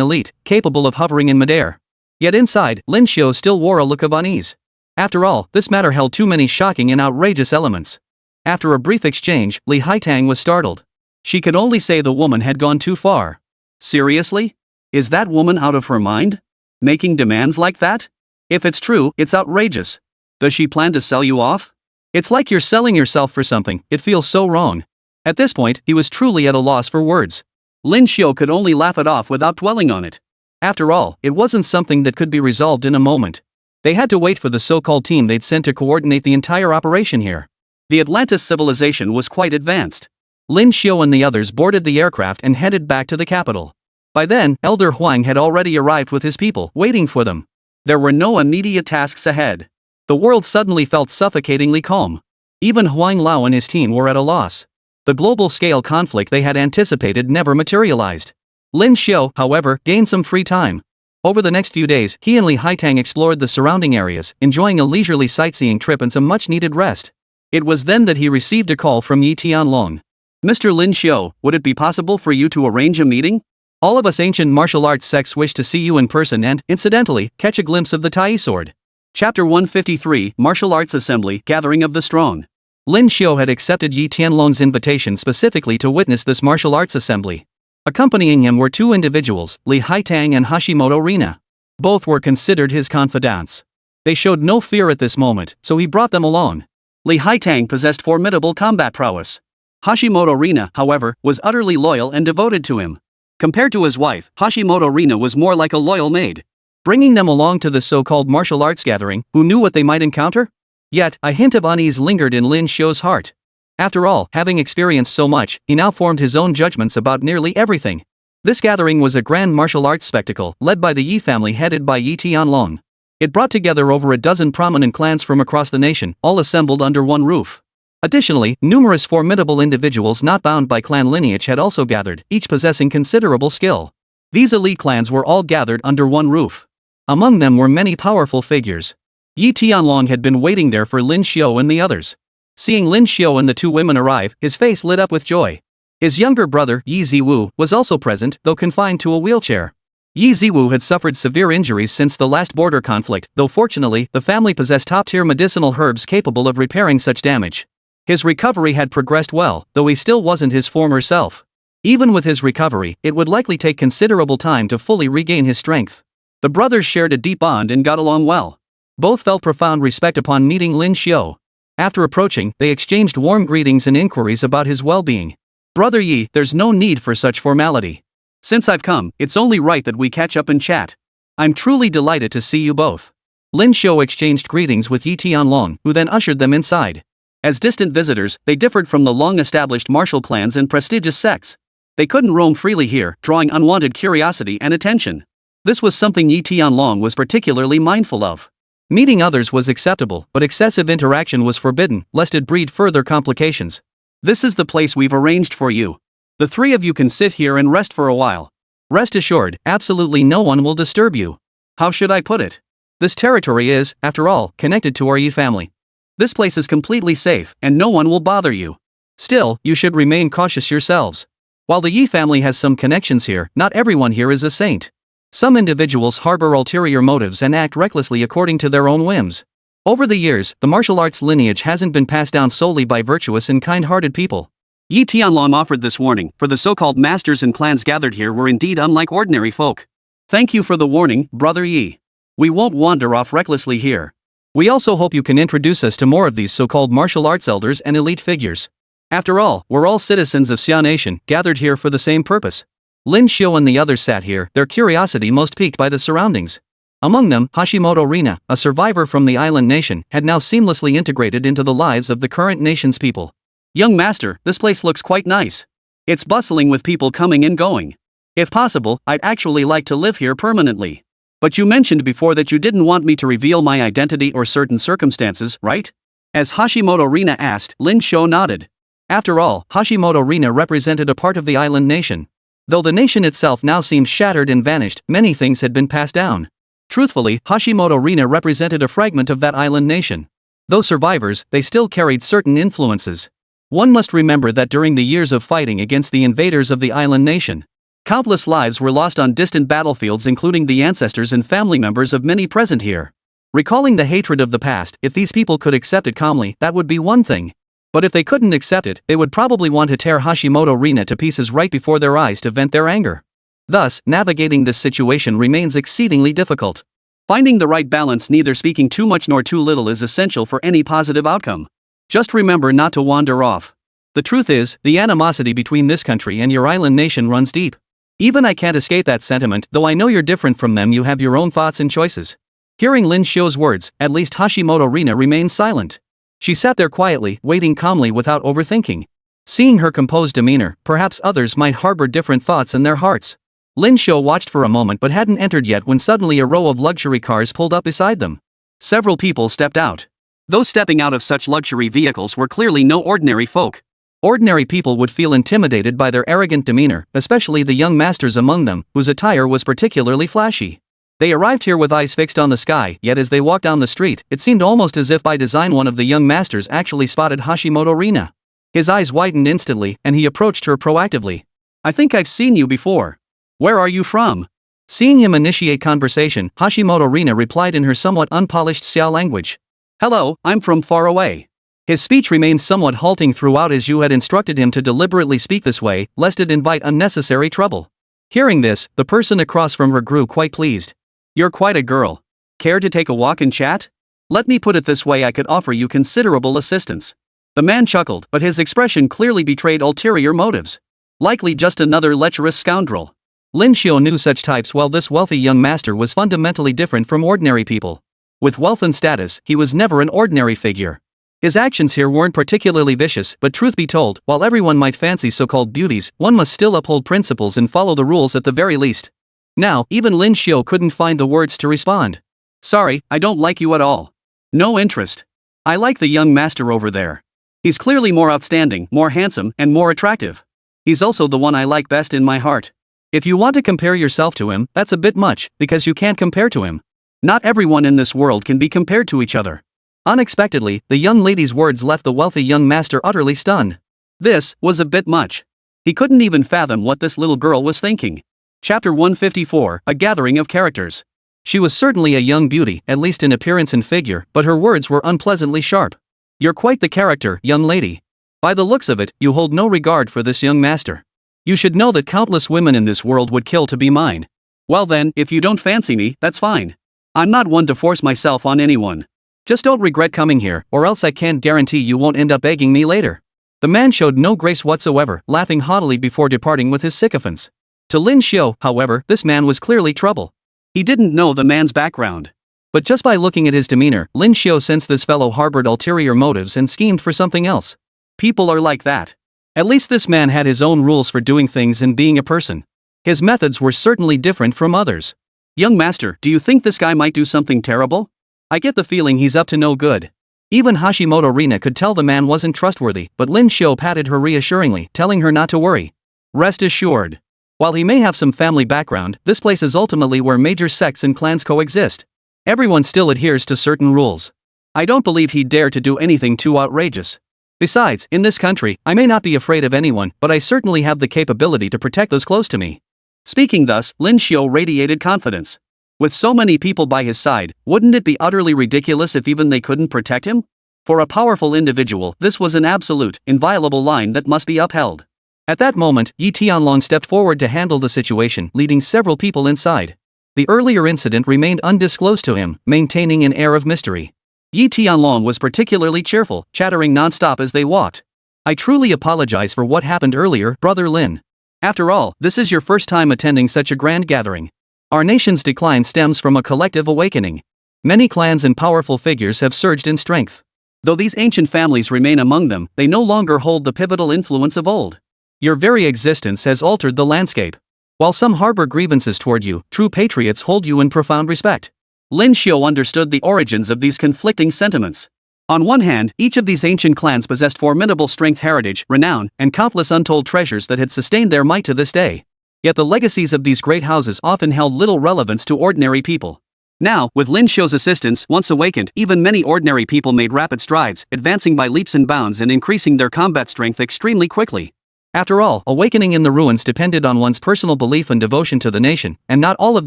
elite, capable of hovering in midair. Yet inside, Lin Xiu still wore a look of unease. After all, this matter held too many shocking and outrageous elements. After a brief exchange, Li Haitang was startled. She could only say the woman had gone too far. Seriously? Is that woman out of her mind? Making demands like that? If it's true, it's outrageous. Does she plan to sell you off? It's like you're selling yourself for something. It feels so wrong. At this point, he was truly at a loss for words. Lin Xiu could only laugh it off without dwelling on it. After all, it wasn't something that could be resolved in a moment. They had to wait for the so-called team they'd sent to coordinate the entire operation here. The Atlantis civilization was quite advanced. Lin Xiu and the others boarded the aircraft and headed back to the capital. By then, Elder Huang had already arrived with his people, waiting for them. There were no immediate tasks ahead. The world suddenly felt suffocatingly calm. Even Huang Lao and his team were at a loss. The global-scale conflict they had anticipated never materialized. Lin Xiu, however, gained some free time. Over the next few days, he and Li Haitang explored the surrounding areas, enjoying a leisurely sightseeing trip and some much-needed rest. It was then that he received a call from Yi Tianlong. Mr. Lin Xiu, would it be possible for you to arrange a meeting? All of us ancient martial arts sects wish to see you in person and, incidentally, catch a glimpse of the Tai sword. Chapter 153, Martial Arts Assembly, Gathering of the Strong. Lin Xiu had accepted Yi Tianlong's invitation specifically to witness this martial arts assembly. Accompanying him were two individuals, Li Haitang and Hashimoto Rina. Both were considered his confidants. They showed no fear at this moment, so he brought them along. Li Haitang possessed formidable combat prowess. Hashimoto Rina, however, was utterly loyal and devoted to him. Compared to his wife, Hashimoto Rina was more like a loyal maid. Bringing them along to the so-called martial arts gathering, who knew what they might encounter? Yet, a hint of unease lingered in Lin Xiu's heart. After all, having experienced so much, he now formed his own judgments about nearly everything. This gathering was a grand martial arts spectacle, led by the Yi family headed by Yi Tianlong. It brought together over a dozen prominent clans from across the nation, all assembled under one roof. Additionally, numerous formidable individuals not bound by clan lineage had also gathered, each possessing considerable skill. These elite clans were all gathered under one roof. Among them were many powerful figures. Yi Tianlong had been waiting there for Lin Xiu and the others. Seeing Lin Xiu and the two women arrive, his face lit up with joy. His younger brother, Yi Ziwu, was also present, though confined to a wheelchair. Yi Ziwu had suffered severe injuries since the last border conflict, though fortunately, the family possessed top-tier medicinal herbs capable of repairing such damage. His recovery had progressed well, though he still wasn't his former self. Even with his recovery, it would likely take considerable time to fully regain his strength. The brothers shared a deep bond and got along well. Both felt profound respect upon meeting Lin Xiu. After approaching, they exchanged warm greetings and inquiries about his well-being. Brother Yi, there's no need for such formality. Since I've come, it's only right that we catch up and chat. I'm truly delighted to see you both. Lin Xiu exchanged greetings with Yi Tianlong, who then ushered them inside. As distant visitors, they differed from the long-established martial clans and prestigious sects. They couldn't roam freely here, drawing unwanted curiosity and attention. This was something Yi Tianlong was particularly mindful of. Meeting others was acceptable, but excessive interaction was forbidden, lest it breed further complications. This is the place we've arranged for you. The three of you can sit here and rest for a while. Rest assured, absolutely no one will disturb you. How should I put it? This territory is, after all, connected to our Yi family. This place is completely safe, and no one will bother you. Still, you should remain cautious yourselves. While the Yi family has some connections here, not everyone here is a saint. Some individuals harbor ulterior motives and act recklessly according to their own whims. Over the years, the martial arts lineage hasn't been passed down solely by virtuous and kind-hearted people. Yi Tianlong offered this warning, for the so-called masters and clans gathered here were indeed unlike ordinary folk. Thank you for the warning, Brother Yi. We won't wander off recklessly here. We also hope you can introduce us to more of these so-called martial arts elders and elite figures. After all, we're all citizens of Xia Nation, gathered here for the same purpose. Lin Xiu and the others sat here, their curiosity most piqued by the surroundings. Among them, Hashimoto Rina, a survivor from the island nation, had now seamlessly integrated into the lives of the current nation's people. Young master, this place looks quite nice. It's bustling with people coming and going. If possible, I'd actually like to live here permanently. But you mentioned before that you didn't want me to reveal my identity or certain circumstances, right? As Hashimoto Rina asked, Lin Xiu nodded. After all, Hashimoto Rina represented a part of the island nation. Though the nation itself now seemed shattered and vanished, many things had been passed down. Truthfully, Hashimoto Rina represented a fragment of that island nation. Though survivors, they still carried certain influences. One must remember that during the years of fighting against the invaders of the island nation, countless lives were lost on distant battlefields, including the ancestors and family members of many present here. Recalling the hatred of the past, if these people could accept it calmly, that would be one thing. But if they couldn't accept it, they would probably want to tear Hashimoto Rina to pieces right before their eyes to vent their anger. Thus, navigating this situation remains exceedingly difficult. Finding the right balance, neither speaking too much nor too little, is essential for any positive outcome. Just remember not to wander off. The truth is, the animosity between this country and your island nation runs deep. Even I can't escape that sentiment, though I know you're different from them, you have your own thoughts and choices. Hearing Lin Xiu's words, at least Hashimoto Rina remained silent. She sat there quietly, waiting calmly without overthinking. Seeing her composed demeanor, perhaps others might harbor different thoughts in their hearts. Lin Xiu watched for a moment but hadn't entered yet when suddenly a row of luxury cars pulled up beside them. Several people stepped out. Those stepping out of such luxury vehicles were clearly no ordinary folk. Ordinary people would feel intimidated by their arrogant demeanor, especially the young masters among them, whose attire was particularly flashy. They arrived here with eyes fixed on the sky, yet as they walked down the street, it seemed almost as if by design one of the young masters actually spotted Hashimoto Rina. His eyes widened instantly, and he approached her proactively. I think I've seen you before. Where are you from? Seeing him initiate conversation, Hashimoto Rina replied in her somewhat unpolished Xia language. Hello, I'm from far away. His speech remained somewhat halting throughout, as you had instructed him to deliberately speak this way, lest it invite unnecessary trouble. Hearing this, the person across from her grew quite pleased. You're quite a girl. Care to take a walk and chat? Let me put it this way, I could offer you considerable assistance. The man chuckled, but his expression clearly betrayed ulterior motives. Likely just another lecherous scoundrel. Lin Xiu knew such types well. This wealthy young master was fundamentally different from ordinary people. With wealth and status, he was never an ordinary figure. His actions here weren't particularly vicious, but truth be told, while everyone might fancy so-called beauties, one must still uphold principles and follow the rules at the very least. Now, even Lin Xiu couldn't find the words to respond. Sorry, I don't like you at all. No interest. I like the young master over there. He's clearly more outstanding, more handsome, and more attractive. He's also the one I like best in my heart. If you want to compare yourself to him, that's a bit much, because you can't compare to him. Not everyone in this world can be compared to each other. Unexpectedly, the young lady's words left the wealthy young master utterly stunned. This was a bit much. He couldn't even fathom what this little girl was thinking. Chapter 154, A Gathering of Characters. She was certainly a young beauty, at least in appearance and figure, but her words were unpleasantly sharp. You're quite the character, young lady. By the looks of it, you hold no regard for this young master. You should know that countless women in this world would kill to be mine. Well then, if you don't fancy me, that's fine. I'm not one to force myself on anyone. Just don't regret coming here, or else I can't guarantee you won't end up begging me later. The man showed no grace whatsoever, laughing haughtily before departing with his sycophants. To Lin Xiu, however, this man was clearly trouble. He didn't know the man's background. But just by looking at his demeanor, Lin Xiu sensed this fellow harbored ulterior motives and schemed for something else. People are like that. At least this man had his own rules for doing things and being a person. His methods were certainly different from others. Young master, do you think this guy might do something terrible? I get the feeling he's up to no good. Even Hashimoto Rina could tell the man wasn't trustworthy, but Lin Xiu patted her reassuringly, telling her not to worry. Rest assured. While he may have some family background, this place is ultimately where major sects and clans coexist. Everyone still adheres to certain rules. I don't believe he'd dare to do anything too outrageous. Besides, in this country, I may not be afraid of anyone, but I certainly have the capability to protect those close to me. Speaking thus, Lin Xiu radiated confidence. With so many people by his side, wouldn't it be utterly ridiculous if even they couldn't protect him? For a powerful individual, this was an absolute, inviolable line that must be upheld. At that moment, Yi Tianlong stepped forward to handle the situation, leading several people inside. The earlier incident remained undisclosed to him, maintaining an air of mystery. Yi Tianlong was particularly cheerful, chattering non-stop as they walked. I truly apologize for what happened earlier, Brother Lin. After all, this is your first time attending such a grand gathering. Our nation's decline stems from a collective awakening. Many clans and powerful figures have surged in strength. Though these ancient families remain among them, they no longer hold the pivotal influence of old. Your very existence has altered the landscape. While some harbor grievances toward you, true patriots hold you in profound respect. Lin Xiu understood the origins of these conflicting sentiments. On one hand, each of these ancient clans possessed formidable strength, heritage, renown, and countless untold treasures that had sustained their might to this day. Yet the legacies of these great houses often held little relevance to ordinary people. Now, with Lin Xiu's assistance, once awakened, even many ordinary people made rapid strides, advancing by leaps and bounds and increasing their combat strength extremely quickly. After all, awakening in the ruins depended on one's personal belief and devotion to the nation, and not all of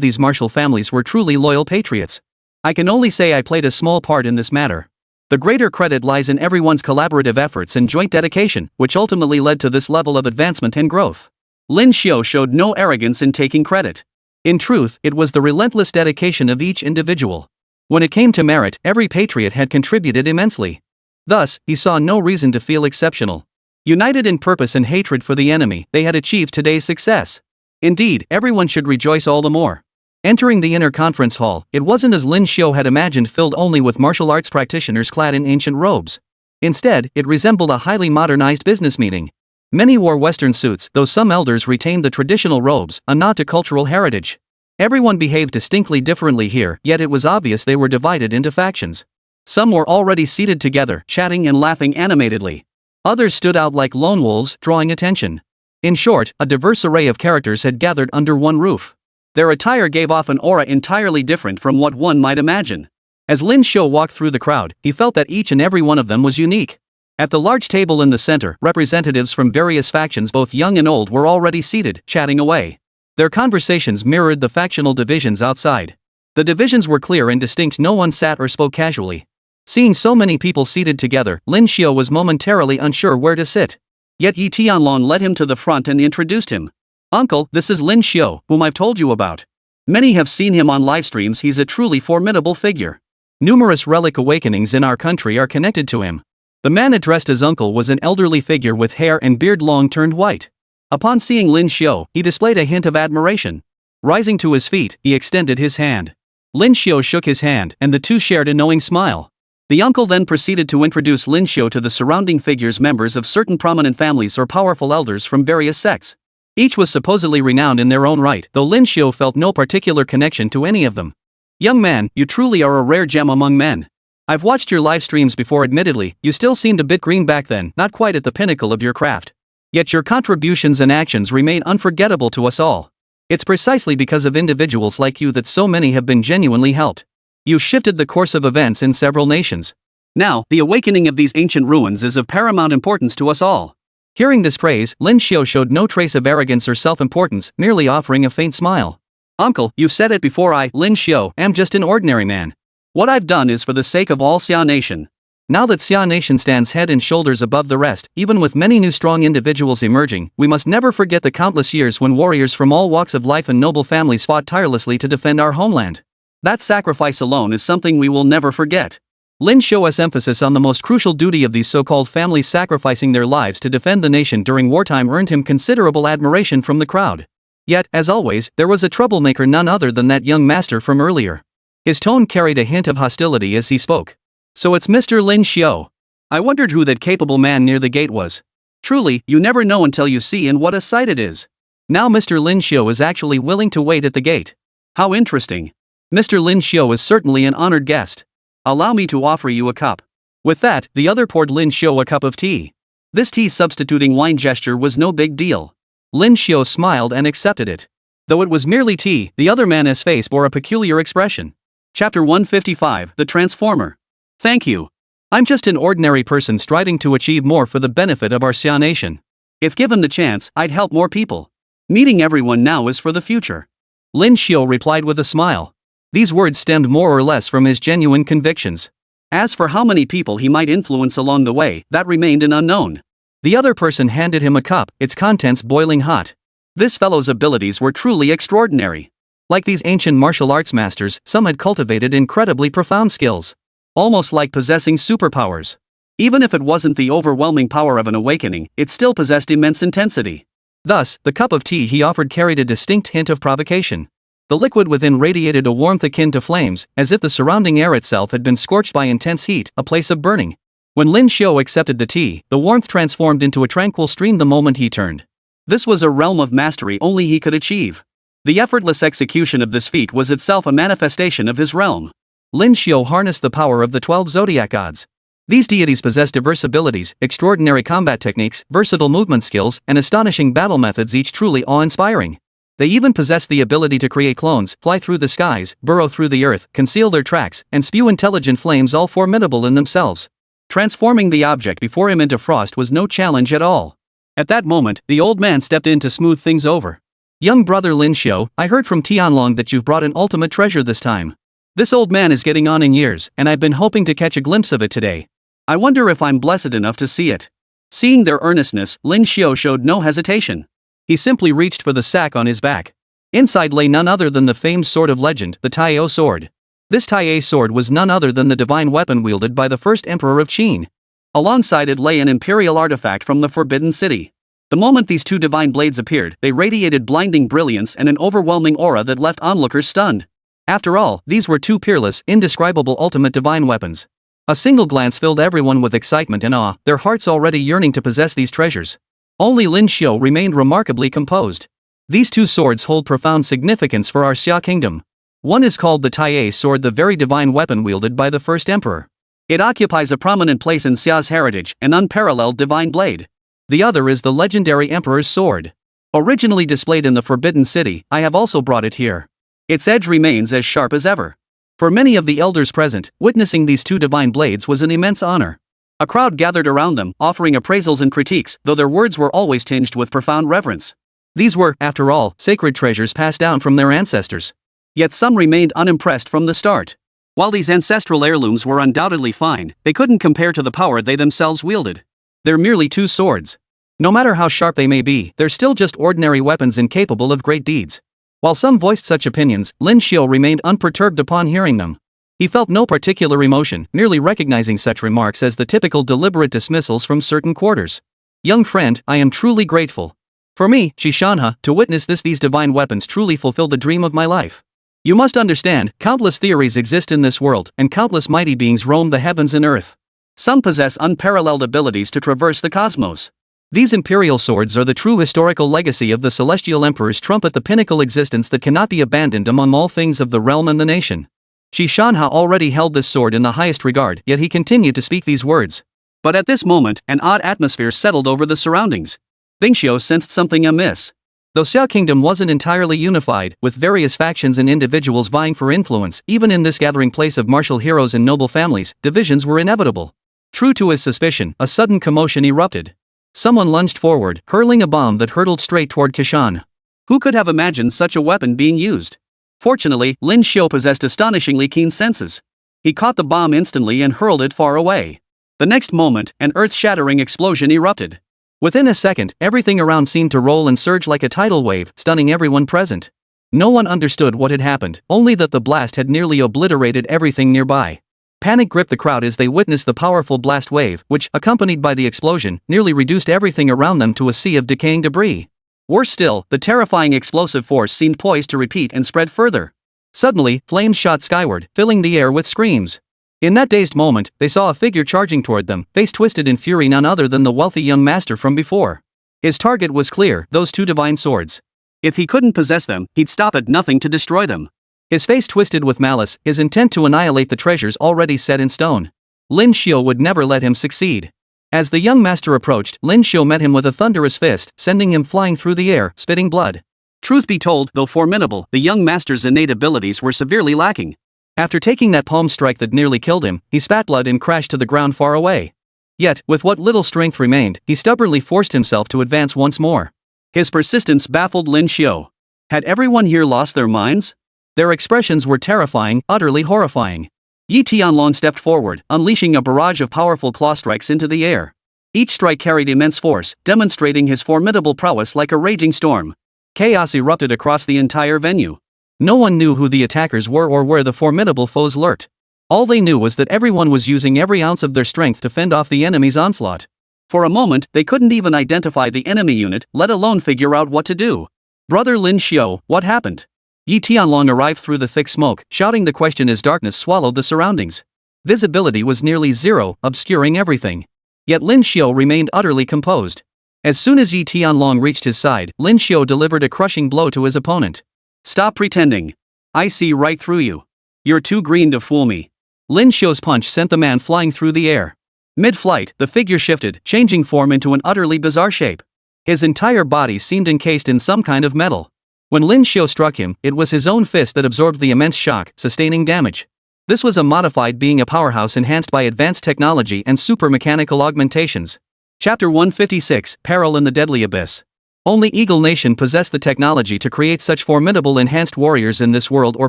these martial families were truly loyal patriots. I can only say I played a small part in this matter. The greater credit lies in everyone's collaborative efforts and joint dedication, which ultimately led to this level of advancement and growth. Lin Xiu showed no arrogance in taking credit. In truth, it was the relentless dedication of each individual. When it came to merit, every patriot had contributed immensely. Thus, he saw no reason to feel exceptional. United in purpose and hatred for the enemy, they had achieved today's success. Indeed, everyone should rejoice all the more. Entering the inner conference hall, it wasn't as Lin Xiu had imagined, filled only with martial arts practitioners clad in ancient robes. Instead, it resembled a highly modernized business meeting. Many wore Western suits, though some elders retained the traditional robes, a nod to cultural heritage. Everyone behaved distinctly differently here, yet it was obvious they were divided into factions. Some were already seated together, chatting and laughing animatedly. Others stood out like lone wolves, drawing attention. In short, a diverse array of characters had gathered under one roof. Their attire gave off an aura entirely different from what one might imagine. As Lin Xiu walked through the crowd, he felt that each and every one of them was unique. At the large table in the center, representatives from various factions, both young and old, were already seated, chatting away. Their conversations mirrored the factional divisions outside. The divisions were clear and distinct, no one sat or spoke casually. Seeing so many people seated together, Lin Xiu was momentarily unsure where to sit. Yet Yi Tianlong led him to the front and introduced him. Uncle, this is Lin Xiu, whom I've told you about. Many have seen him on live streams. He's a truly formidable figure. Numerous relic awakenings in our country are connected to him. The man addressed as uncle was an elderly figure with hair and beard long turned white. Upon seeing Lin Xiu, he displayed a hint of admiration. Rising to his feet, he extended his hand. Lin Xiu shook his hand, and the two shared a knowing smile. The uncle then proceeded to introduce Lin Xiu to the surrounding figures, members of certain prominent families or powerful elders from various sects. Each was supposedly renowned in their own right, though Lin Xiu felt no particular connection to any of them. Young man, you truly are a rare gem among men. I've watched your live streams before. Admittedly, you still seemed a bit green back then, not quite at the pinnacle of your craft. Yet your contributions and actions remain unforgettable to us all. It's precisely because of individuals like you that so many have been genuinely helped. You shifted the course of events in several nations. Now, the awakening of these ancient ruins is of paramount importance to us all. Hearing this praise, Lin Xiu showed no trace of arrogance or self-importance, merely offering a faint smile. Uncle, you said it before. I, Lin Xiu, am just an ordinary man. What I've done is for the sake of all Xia Nation. Now that Xia Nation stands head and shoulders above the rest, even with many new strong individuals emerging, we must never forget the countless years when warriors from all walks of life and noble families fought tirelessly to defend our homeland. That sacrifice alone is something we will never forget. Lin Xiu's emphasis on the most crucial duty of these so-called families sacrificing their lives to defend the nation during wartime earned him considerable admiration from the crowd. Yet, as always, there was a troublemaker, none other than that young master from earlier. His tone carried a hint of hostility as he spoke. So it's Mr. Lin Xiu. I wondered who that capable man near the gate was. Truly, you never know until you see, and what a sight it is. Now Mr. Lin Xiu is actually willing to wait at the gate. How interesting. Mr. Lin Xiu is certainly an honored guest. Allow me to offer you a cup. With that, the other poured Lin Xiu a cup of tea. This tea substituting wine gesture was no big deal. Lin Xiu smiled and accepted it. Though it was merely tea, the other man's face bore a peculiar expression. Chapter 155, The Transformer. Thank you. I'm just an ordinary person striving to achieve more for the benefit of our Xia nation. If given the chance, I'd help more people. Meeting everyone now is for the future. Lin Xiu replied with a smile. These words stemmed more or less from his genuine convictions. As for how many people he might influence along the way, that remained an unknown. The other person handed him a cup, its contents boiling hot. This fellow's abilities were truly extraordinary. Like these ancient martial arts masters, some had cultivated incredibly profound skills. Almost like possessing superpowers. Even if it wasn't the overwhelming power of an awakening, it still possessed immense intensity. Thus, the cup of tea he offered carried a distinct hint of provocation. The liquid within radiated a warmth akin to flames, as if the surrounding air itself had been scorched by intense heat, a place of burning. When Lin Xiu accepted the tea, the warmth transformed into a tranquil stream the moment he turned. This was a realm of mastery only he could achieve. The effortless execution of this feat was itself a manifestation of his realm. Lin Xiu harnessed the power of the 12 zodiac gods. These deities possess diverse abilities, extraordinary combat techniques, versatile movement skills, and astonishing battle methods, each truly awe-inspiring. They even possess the ability to create clones, fly through the skies, burrow through the earth, conceal their tracks, and spew intelligent flames, all formidable in themselves. Transforming the object before him into frost was no challenge at all. At that moment, the old man stepped in to smooth things over. Young brother Lin Xiu, I heard from Tianlong that you've brought an ultimate treasure this time. This old man is getting on in years, and I've been hoping to catch a glimpse of it today. I wonder if I'm blessed enough to see it. Seeing their earnestness, Lin Xiu showed no hesitation. He simply reached for the sack on his back. Inside lay none other than the famed sword of legend, the Taiyou sword. This Taiyou sword was none other than the divine weapon wielded by the first emperor of Qin. Alongside it lay an imperial artifact from the Forbidden City. The moment these two divine blades appeared, they radiated blinding brilliance and an overwhelming aura that left onlookers stunned. After all, these were two peerless, indescribable ultimate divine weapons. A single glance filled everyone with excitement and awe, their hearts already yearning to possess these treasures. Only Lin Xiu remained remarkably composed. These two swords hold profound significance for our Xia Kingdom. One is called the Taiyou sword, the very divine weapon wielded by the first emperor. It occupies a prominent place in Xia's heritage, an unparalleled divine blade. The other is the legendary emperor's sword. Originally displayed in the Forbidden City, I have also brought it here. Its edge remains as sharp as ever. For many of the elders present, witnessing these two divine blades was an immense honor. A crowd gathered around them, offering appraisals and critiques, though their words were always tinged with profound reverence. These were, after all, sacred treasures passed down from their ancestors. Yet some remained unimpressed from the start. While these ancestral heirlooms were undoubtedly fine, they couldn't compare to the power they themselves wielded. They're merely two swords. No matter how sharp they may be, they're still just ordinary weapons incapable of great deeds. While some voiced such opinions, Lin Xiu remained unperturbed upon hearing them. He felt no particular emotion, merely recognizing such remarks as the typical deliberate dismissals from certain quarters. Young friend, I am truly grateful. For me, Shishanha, to witness these divine weapons truly fulfilled the dream of my life. You must understand, countless theories exist in this world, and countless mighty beings roam the heavens and earth. Some possess unparalleled abilities to traverse the cosmos. These imperial swords are the true historical legacy of the celestial emperors, trumpet the pinnacle existence that cannot be abandoned among all things of the realm and the nation. Shishanha already held this sword in the highest regard, yet he continued to speak these words. But at this moment, an odd atmosphere settled over the surroundings. Bingxiu sensed something amiss. Though Xia Kingdom wasn't entirely unified, with various factions and individuals vying for influence, even in this gathering place of martial heroes and noble families, divisions were inevitable. True to his suspicion, a sudden commotion erupted. Someone lunged forward, hurling a bomb that hurtled straight toward Kishan. Who could have imagined such a weapon being used? Fortunately, Lin Xiu possessed astonishingly keen senses. He caught the bomb instantly and hurled it far away. The next moment, an earth-shattering explosion erupted. Within a second, everything around seemed to roll and surge like a tidal wave, stunning everyone present. No one understood what had happened, only that the blast had nearly obliterated everything nearby. Panic gripped the crowd as they witnessed the powerful blast wave, which, accompanied by the explosion, nearly reduced everything around them to a sea of decaying debris. Worse still, the terrifying explosive force seemed poised to repeat and spread further. Suddenly, flames shot skyward, filling the air with screams. In that dazed moment, they saw a figure charging toward them, face twisted in fury, none other than the wealthy young master from before. His target was clear, those two divine swords. If he couldn't possess them, he'd stop at nothing to destroy them. His face twisted with malice, his intent to annihilate the treasures already set in stone. Lin Xiu would never let him succeed. As the young master approached, Lin Xiu met him with a thunderous fist, sending him flying through the air, spitting blood. Truth be told, though formidable, the young master's innate abilities were severely lacking. After taking that palm strike that nearly killed him, he spat blood and crashed to the ground far away. Yet, with what little strength remained, he stubbornly forced himself to advance once more. His persistence baffled Lin Xiu. Had everyone here lost their minds? Their expressions were terrifying, utterly horrifying. Yi Tianlong stepped forward, unleashing a barrage of powerful claw strikes into the air. Each strike carried immense force, demonstrating his formidable prowess like a raging storm. Chaos erupted across the entire venue. No one knew who the attackers were or where the formidable foes lurked. All they knew was that everyone was using every ounce of their strength to fend off the enemy's onslaught. For a moment, they couldn't even identify the enemy unit, let alone figure out what to do. Brother Lin Xiu, what happened? Yi Tianlong arrived through the thick smoke, shouting the question as darkness swallowed the surroundings. Visibility was nearly zero, obscuring everything. Yet Lin Xiu remained utterly composed. As soon as Yi Tianlong reached his side, Lin Xiu delivered a crushing blow to his opponent. Stop pretending. I see right through you. You're too green to fool me. Lin Xiu's punch sent the man flying through the air. Mid-flight, the figure shifted, changing form into an utterly bizarre shape. His entire body seemed encased in some kind of metal. When Lin Xiu struck him, it was his own fist that absorbed the immense shock, sustaining damage. This was a modified being, a powerhouse enhanced by advanced technology and super-mechanical augmentations. Chapter 156, Peril in the Deadly Abyss. Only Eagle Nation possessed the technology to create such formidable enhanced warriors in this world, or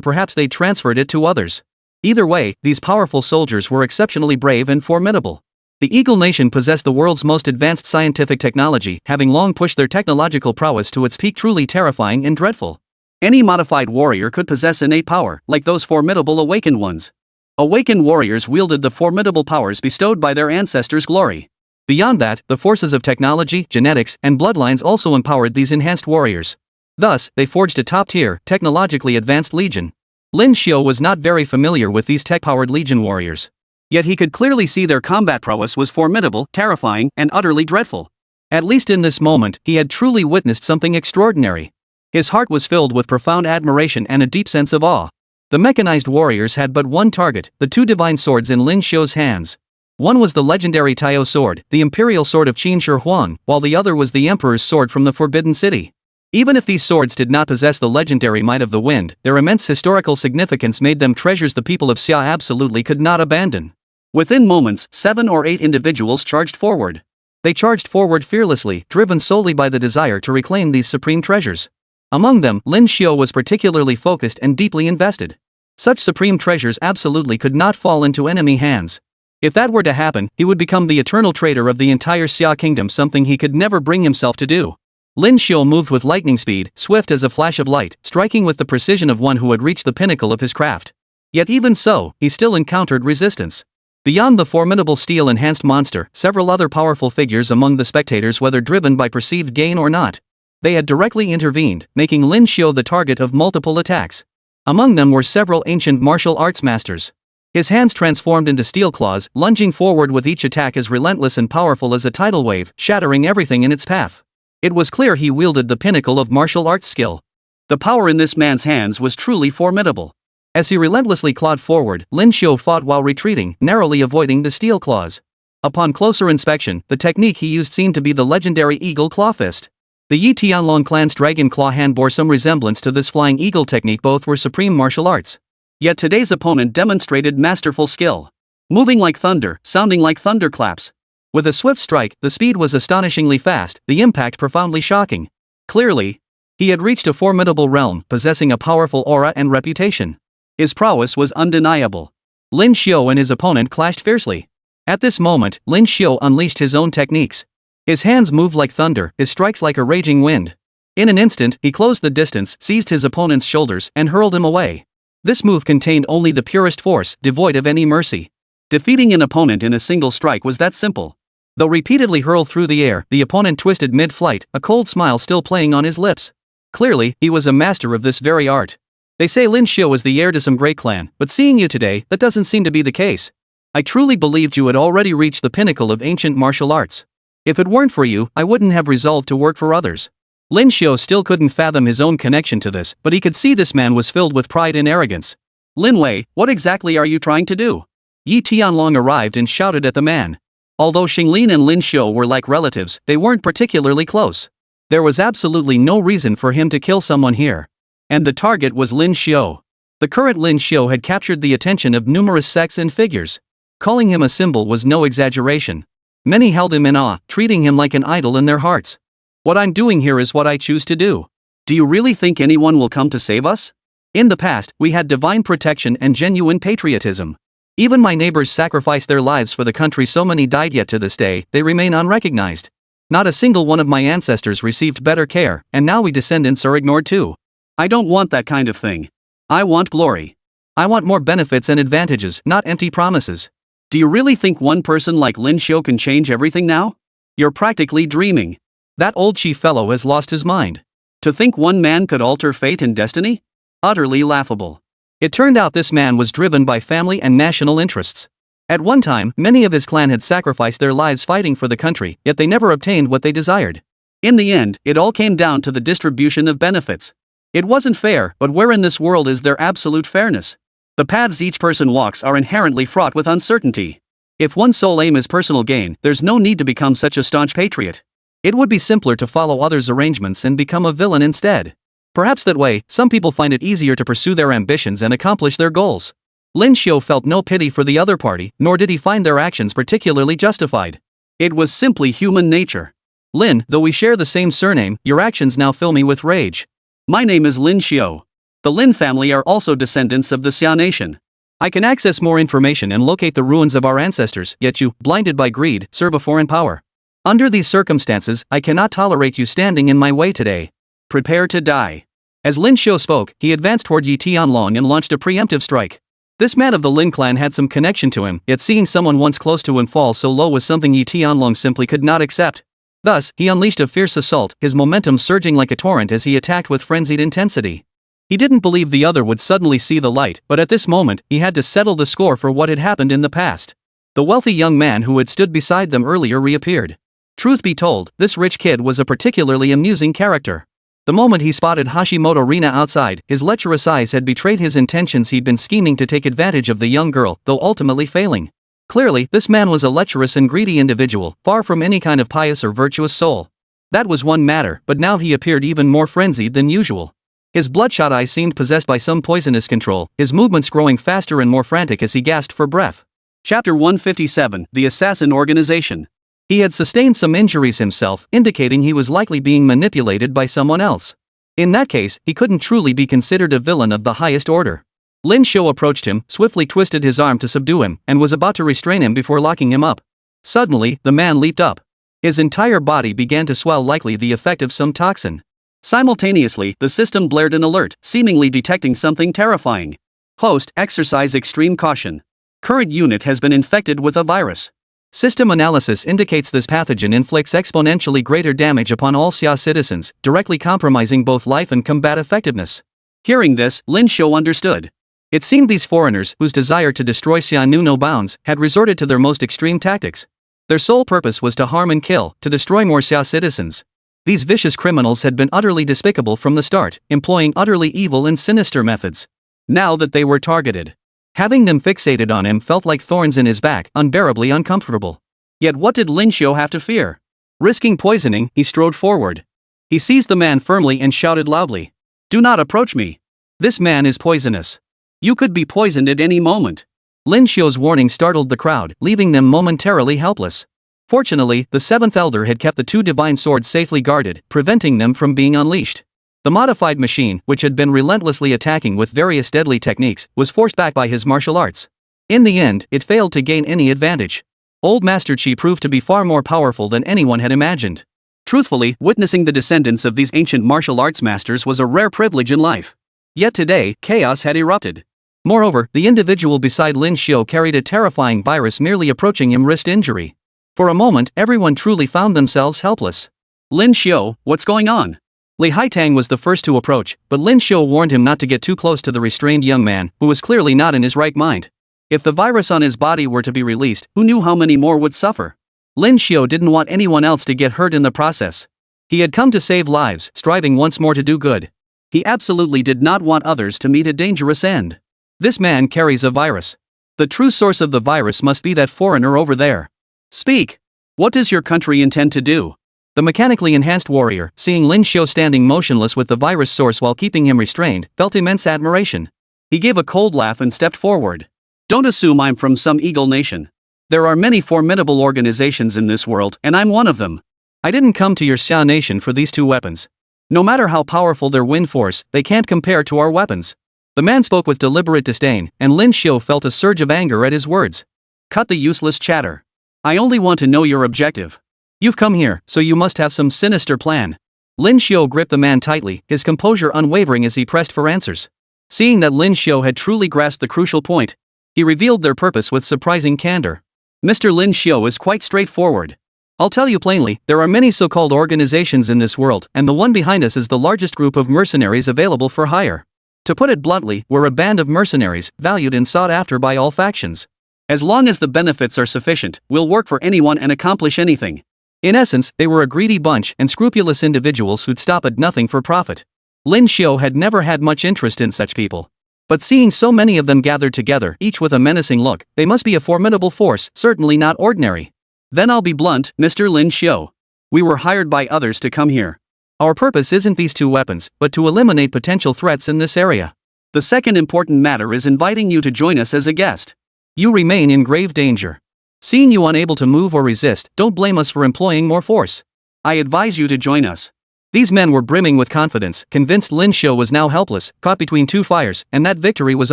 perhaps they transferred it to others. Either way, these powerful soldiers were exceptionally brave and formidable. The Eagle Nation possessed the world's most advanced scientific technology, having long pushed their technological prowess to its peak, truly terrifying and dreadful. Any modified warrior could possess innate power, like those formidable awakened ones. Awakened warriors wielded the formidable powers bestowed by their ancestors' glory. Beyond that, the forces of technology, genetics, and bloodlines also empowered these enhanced warriors. Thus, they forged a top-tier, technologically advanced legion. Lin Xiu was not very familiar with these tech-powered legion warriors. Yet he could clearly see their combat prowess was formidable, terrifying, and utterly dreadful. At least in this moment, he had truly witnessed something extraordinary. His heart was filled with profound admiration and a deep sense of awe. The mechanized warriors had but one target, the two divine swords in Lin Xiu's hands. One was the legendary Taiyou sword, the imperial sword of Qin Shi Huang, while the other was the emperor's sword from the Forbidden City. Even if these swords did not possess the legendary might of the wind, their immense historical significance made them treasures the people of Xia absolutely could not abandon. Within moments, 7 or 8 individuals charged forward. They charged forward fearlessly, driven solely by the desire to reclaim these supreme treasures. Among them, Lin Xiu was particularly focused and deeply invested. Such supreme treasures absolutely could not fall into enemy hands. If that were to happen, he would become the eternal traitor of the entire Xia Kingdom, something he could never bring himself to do. Lin Xiu moved with lightning speed, swift as a flash of light, striking with the precision of one who had reached the pinnacle of his craft. Yet even so, he still encountered resistance. Beyond the formidable steel-enhanced monster, several other powerful figures among the spectators, whether driven by perceived gain or not, they had directly intervened, making Lin Xiu the target of multiple attacks. Among them were several ancient martial arts masters. His hands transformed into steel claws, lunging forward with each attack as relentless and powerful as a tidal wave, shattering everything in its path. It was clear he wielded the pinnacle of martial arts skill. The power in this man's hands was truly formidable. As he relentlessly clawed forward, Lin Xiu fought while retreating, narrowly avoiding the steel claws. Upon closer inspection, the technique he used seemed to be the legendary Eagle Claw Fist. The Yi Tianlong clan's Dragon Claw hand bore some resemblance to this flying eagle technique. Both were supreme martial arts. Yet today's opponent demonstrated masterful skill. Moving like thunder, sounding like thunderclaps. With a swift strike, the speed was astonishingly fast, the impact profoundly shocking. Clearly, he had reached a formidable realm, possessing a powerful aura and reputation. His prowess was undeniable. Lin Xiu and his opponent clashed fiercely. At this moment, Lin Xiu unleashed his own techniques. His hands moved like thunder, his strikes like a raging wind. In an instant, he closed the distance, seized his opponent's shoulders, and hurled him away. This move contained only the purest force, devoid of any mercy. Defeating an opponent in a single strike was that simple. Though repeatedly hurled through the air, the opponent twisted mid-flight, a cold smile still playing on his lips. Clearly, he was a master of this very art. They say Lin Xiu is the heir to some great clan, but seeing you today, that doesn't seem to be the case. I truly believed you had already reached the pinnacle of ancient martial arts. If it weren't for you, I wouldn't have resolved to work for others. Lin Xiu still couldn't fathom his own connection to this, but he could see this man was filled with pride and arrogance. Lin Wei, what exactly are you trying to do? Yi Tianlong arrived and shouted at the man. Although Xinglin and Lin Xiu were like relatives, they weren't particularly close. There was absolutely no reason for him to kill someone here. And the target was Lin Xiu. The current Lin Xiu had captured the attention of numerous sects and figures. Calling him a symbol was no exaggeration. Many held him in awe, treating him like an idol in their hearts. What I'm doing here is what I choose to do. Do you really think anyone will come to save us? In the past, we had divine protection and genuine patriotism. Even my neighbors sacrificed their lives for the country, so many died, yet to this day, they remain unrecognized. Not a single one of my ancestors received better care, and now we descendants are ignored too. I don't want that kind of thing. I want glory. I want more benefits and advantages, not empty promises. Do you really think one person like Lin Xiu can change everything now? You're practically dreaming. That old chief fellow has lost his mind. To think one man could alter fate and destiny? Utterly laughable. It turned out this man was driven by family and national interests. At one time, many of his clan had sacrificed their lives fighting for the country, yet they never obtained what they desired. In the end, it all came down to the distribution of benefits. It wasn't fair, but where in this world is there absolute fairness? The paths each person walks are inherently fraught with uncertainty. If one's sole aim is personal gain, there's no need to become such a staunch patriot. It would be simpler to follow others' arrangements and become a villain instead. Perhaps that way, some people find it easier to pursue their ambitions and accomplish their goals. Lin Xiu felt no pity for the other party, nor did he find their actions particularly justified. It was simply human nature. Lin, though we share the same surname, your actions now fill me with rage. My name is Lin Xiu. The Lin family are also descendants of the Xia nation. I can access more information and locate the ruins of our ancestors, yet you, blinded by greed, serve a foreign power. Under these circumstances, I cannot tolerate you standing in my way today. Prepare to die. As Lin Xiu spoke, he advanced toward Yi Tianlong and launched a preemptive strike. This man of the Lin clan had some connection to him, yet seeing someone once close to him fall so low was something Yi Tianlong simply could not accept. Thus, he unleashed a fierce assault, his momentum surging like a torrent as he attacked with frenzied intensity. He didn't believe the other would suddenly see the light, but at this moment, he had to settle the score for what had happened in the past. The wealthy young man who had stood beside them earlier reappeared. Truth be told, this rich kid was a particularly amusing character. The moment he spotted Hashimoto Rina outside, his lecherous eyes had betrayed his intentions. He'd been scheming to take advantage of the young girl, though ultimately failing. Clearly, this man was a lecherous and greedy individual, far from any kind of pious or virtuous soul. That was one matter, but now he appeared even more frenzied than usual. His bloodshot eyes seemed possessed by some poisonous control, his movements growing faster and more frantic as he gasped for breath. Chapter 157, The Assassin Organization. He had sustained some injuries himself, indicating he was likely being manipulated by someone else. In that case, he couldn't truly be considered a villain of the highest order. Lin Xiu approached him, swiftly twisted his arm to subdue him, and was about to restrain him before locking him up. Suddenly, the man leaped up. His entire body began to swell, likely the effect of some toxin. Simultaneously, the system blared an alert, seemingly detecting something terrifying. Host, exercise extreme caution. Current unit has been infected with a virus. System analysis indicates this pathogen inflicts exponentially greater damage upon all Xia citizens, directly compromising both life and combat effectiveness. Hearing this, Lin Xiu understood. It seemed these foreigners, whose desire to destroy Xia knew no bounds, had resorted to their most extreme tactics. Their sole purpose was to harm and kill, to destroy more Xia citizens. These vicious criminals had been utterly despicable from the start, employing utterly evil and sinister methods. Now that they were targeted, having them fixated on him felt like thorns in his back, unbearably uncomfortable. Yet what did Lin Xiu have to fear? Risking poisoning, he strode forward. He seized the man firmly and shouted loudly, "Do not approach me. This man is poisonous. You could be poisoned at any moment." Lin Xiu's warning startled the crowd, leaving them momentarily helpless. Fortunately, the seventh elder had kept the two divine swords safely guarded, preventing them from being unleashed. The modified machine, which had been relentlessly attacking with various deadly techniques, was forced back by his martial arts. In the end, it failed to gain any advantage. Old Master Qi proved to be far more powerful than anyone had imagined. Truthfully, witnessing the descendants of these ancient martial arts masters was a rare privilege in life. Yet today, chaos had erupted. Moreover, the individual beside Lin Xiu carried a terrifying virus. Merely approaching him risked injury. For a moment, everyone truly found themselves helpless. "Lin Xiu, what's going on?" Li Haitang was the first to approach, but Lin Xiu warned him not to get too close to the restrained young man, who was clearly not in his right mind. If the virus on his body were to be released, who knew how many more would suffer? Lin Xiu didn't want anyone else to get hurt in the process. He had come to save lives, striving once more to do good. He absolutely did not want others to meet a dangerous end. This man carries a virus. The true source of the virus must be that foreigner over there. Speak. What does your country intend to do? The mechanically enhanced warrior, seeing Lin Xiu standing motionless with the virus source while keeping him restrained, felt immense admiration. He gave a cold laugh and stepped forward. Don't assume I'm from some eagle nation. There are many formidable organizations in this world, and I'm one of them. I didn't come to your Xia nation for these two weapons. No matter how powerful their wind force, they can't compare to our weapons. The man spoke with deliberate disdain, and Lin Xiu felt a surge of anger at his words. Cut the useless chatter. I only want to know your objective. You've come here, so you must have some sinister plan. Lin Xiu gripped the man tightly, his composure unwavering as he pressed for answers. Seeing that Lin Xiu had truly grasped the crucial point, he revealed their purpose with surprising candor. Mr. Lin Xiu is quite straightforward. I'll tell you plainly, there are many so-called organizations in this world, and the one behind us is the largest group of mercenaries available for hire. To put it bluntly, we're a band of mercenaries, valued and sought after by all factions. As long as the benefits are sufficient, we'll work for anyone and accomplish anything. In essence, they were a greedy bunch and scrupulous individuals who'd stop at nothing for profit. Lin Xiu had never had much interest in such people. But seeing so many of them gathered together, each with a menacing look, they must be a formidable force, certainly not ordinary. Then I'll be blunt, Mr. Lin Xiu. We were hired by others to come here. Our purpose isn't these two weapons, but to eliminate potential threats in this area. The second important matter is inviting you to join us as a guest. You remain in grave danger. Seeing you unable to move or resist, don't blame us for employing more force. I advise you to join us. These men were brimming with confidence, convinced Lin Xiu was now helpless, caught between two fires, and that victory was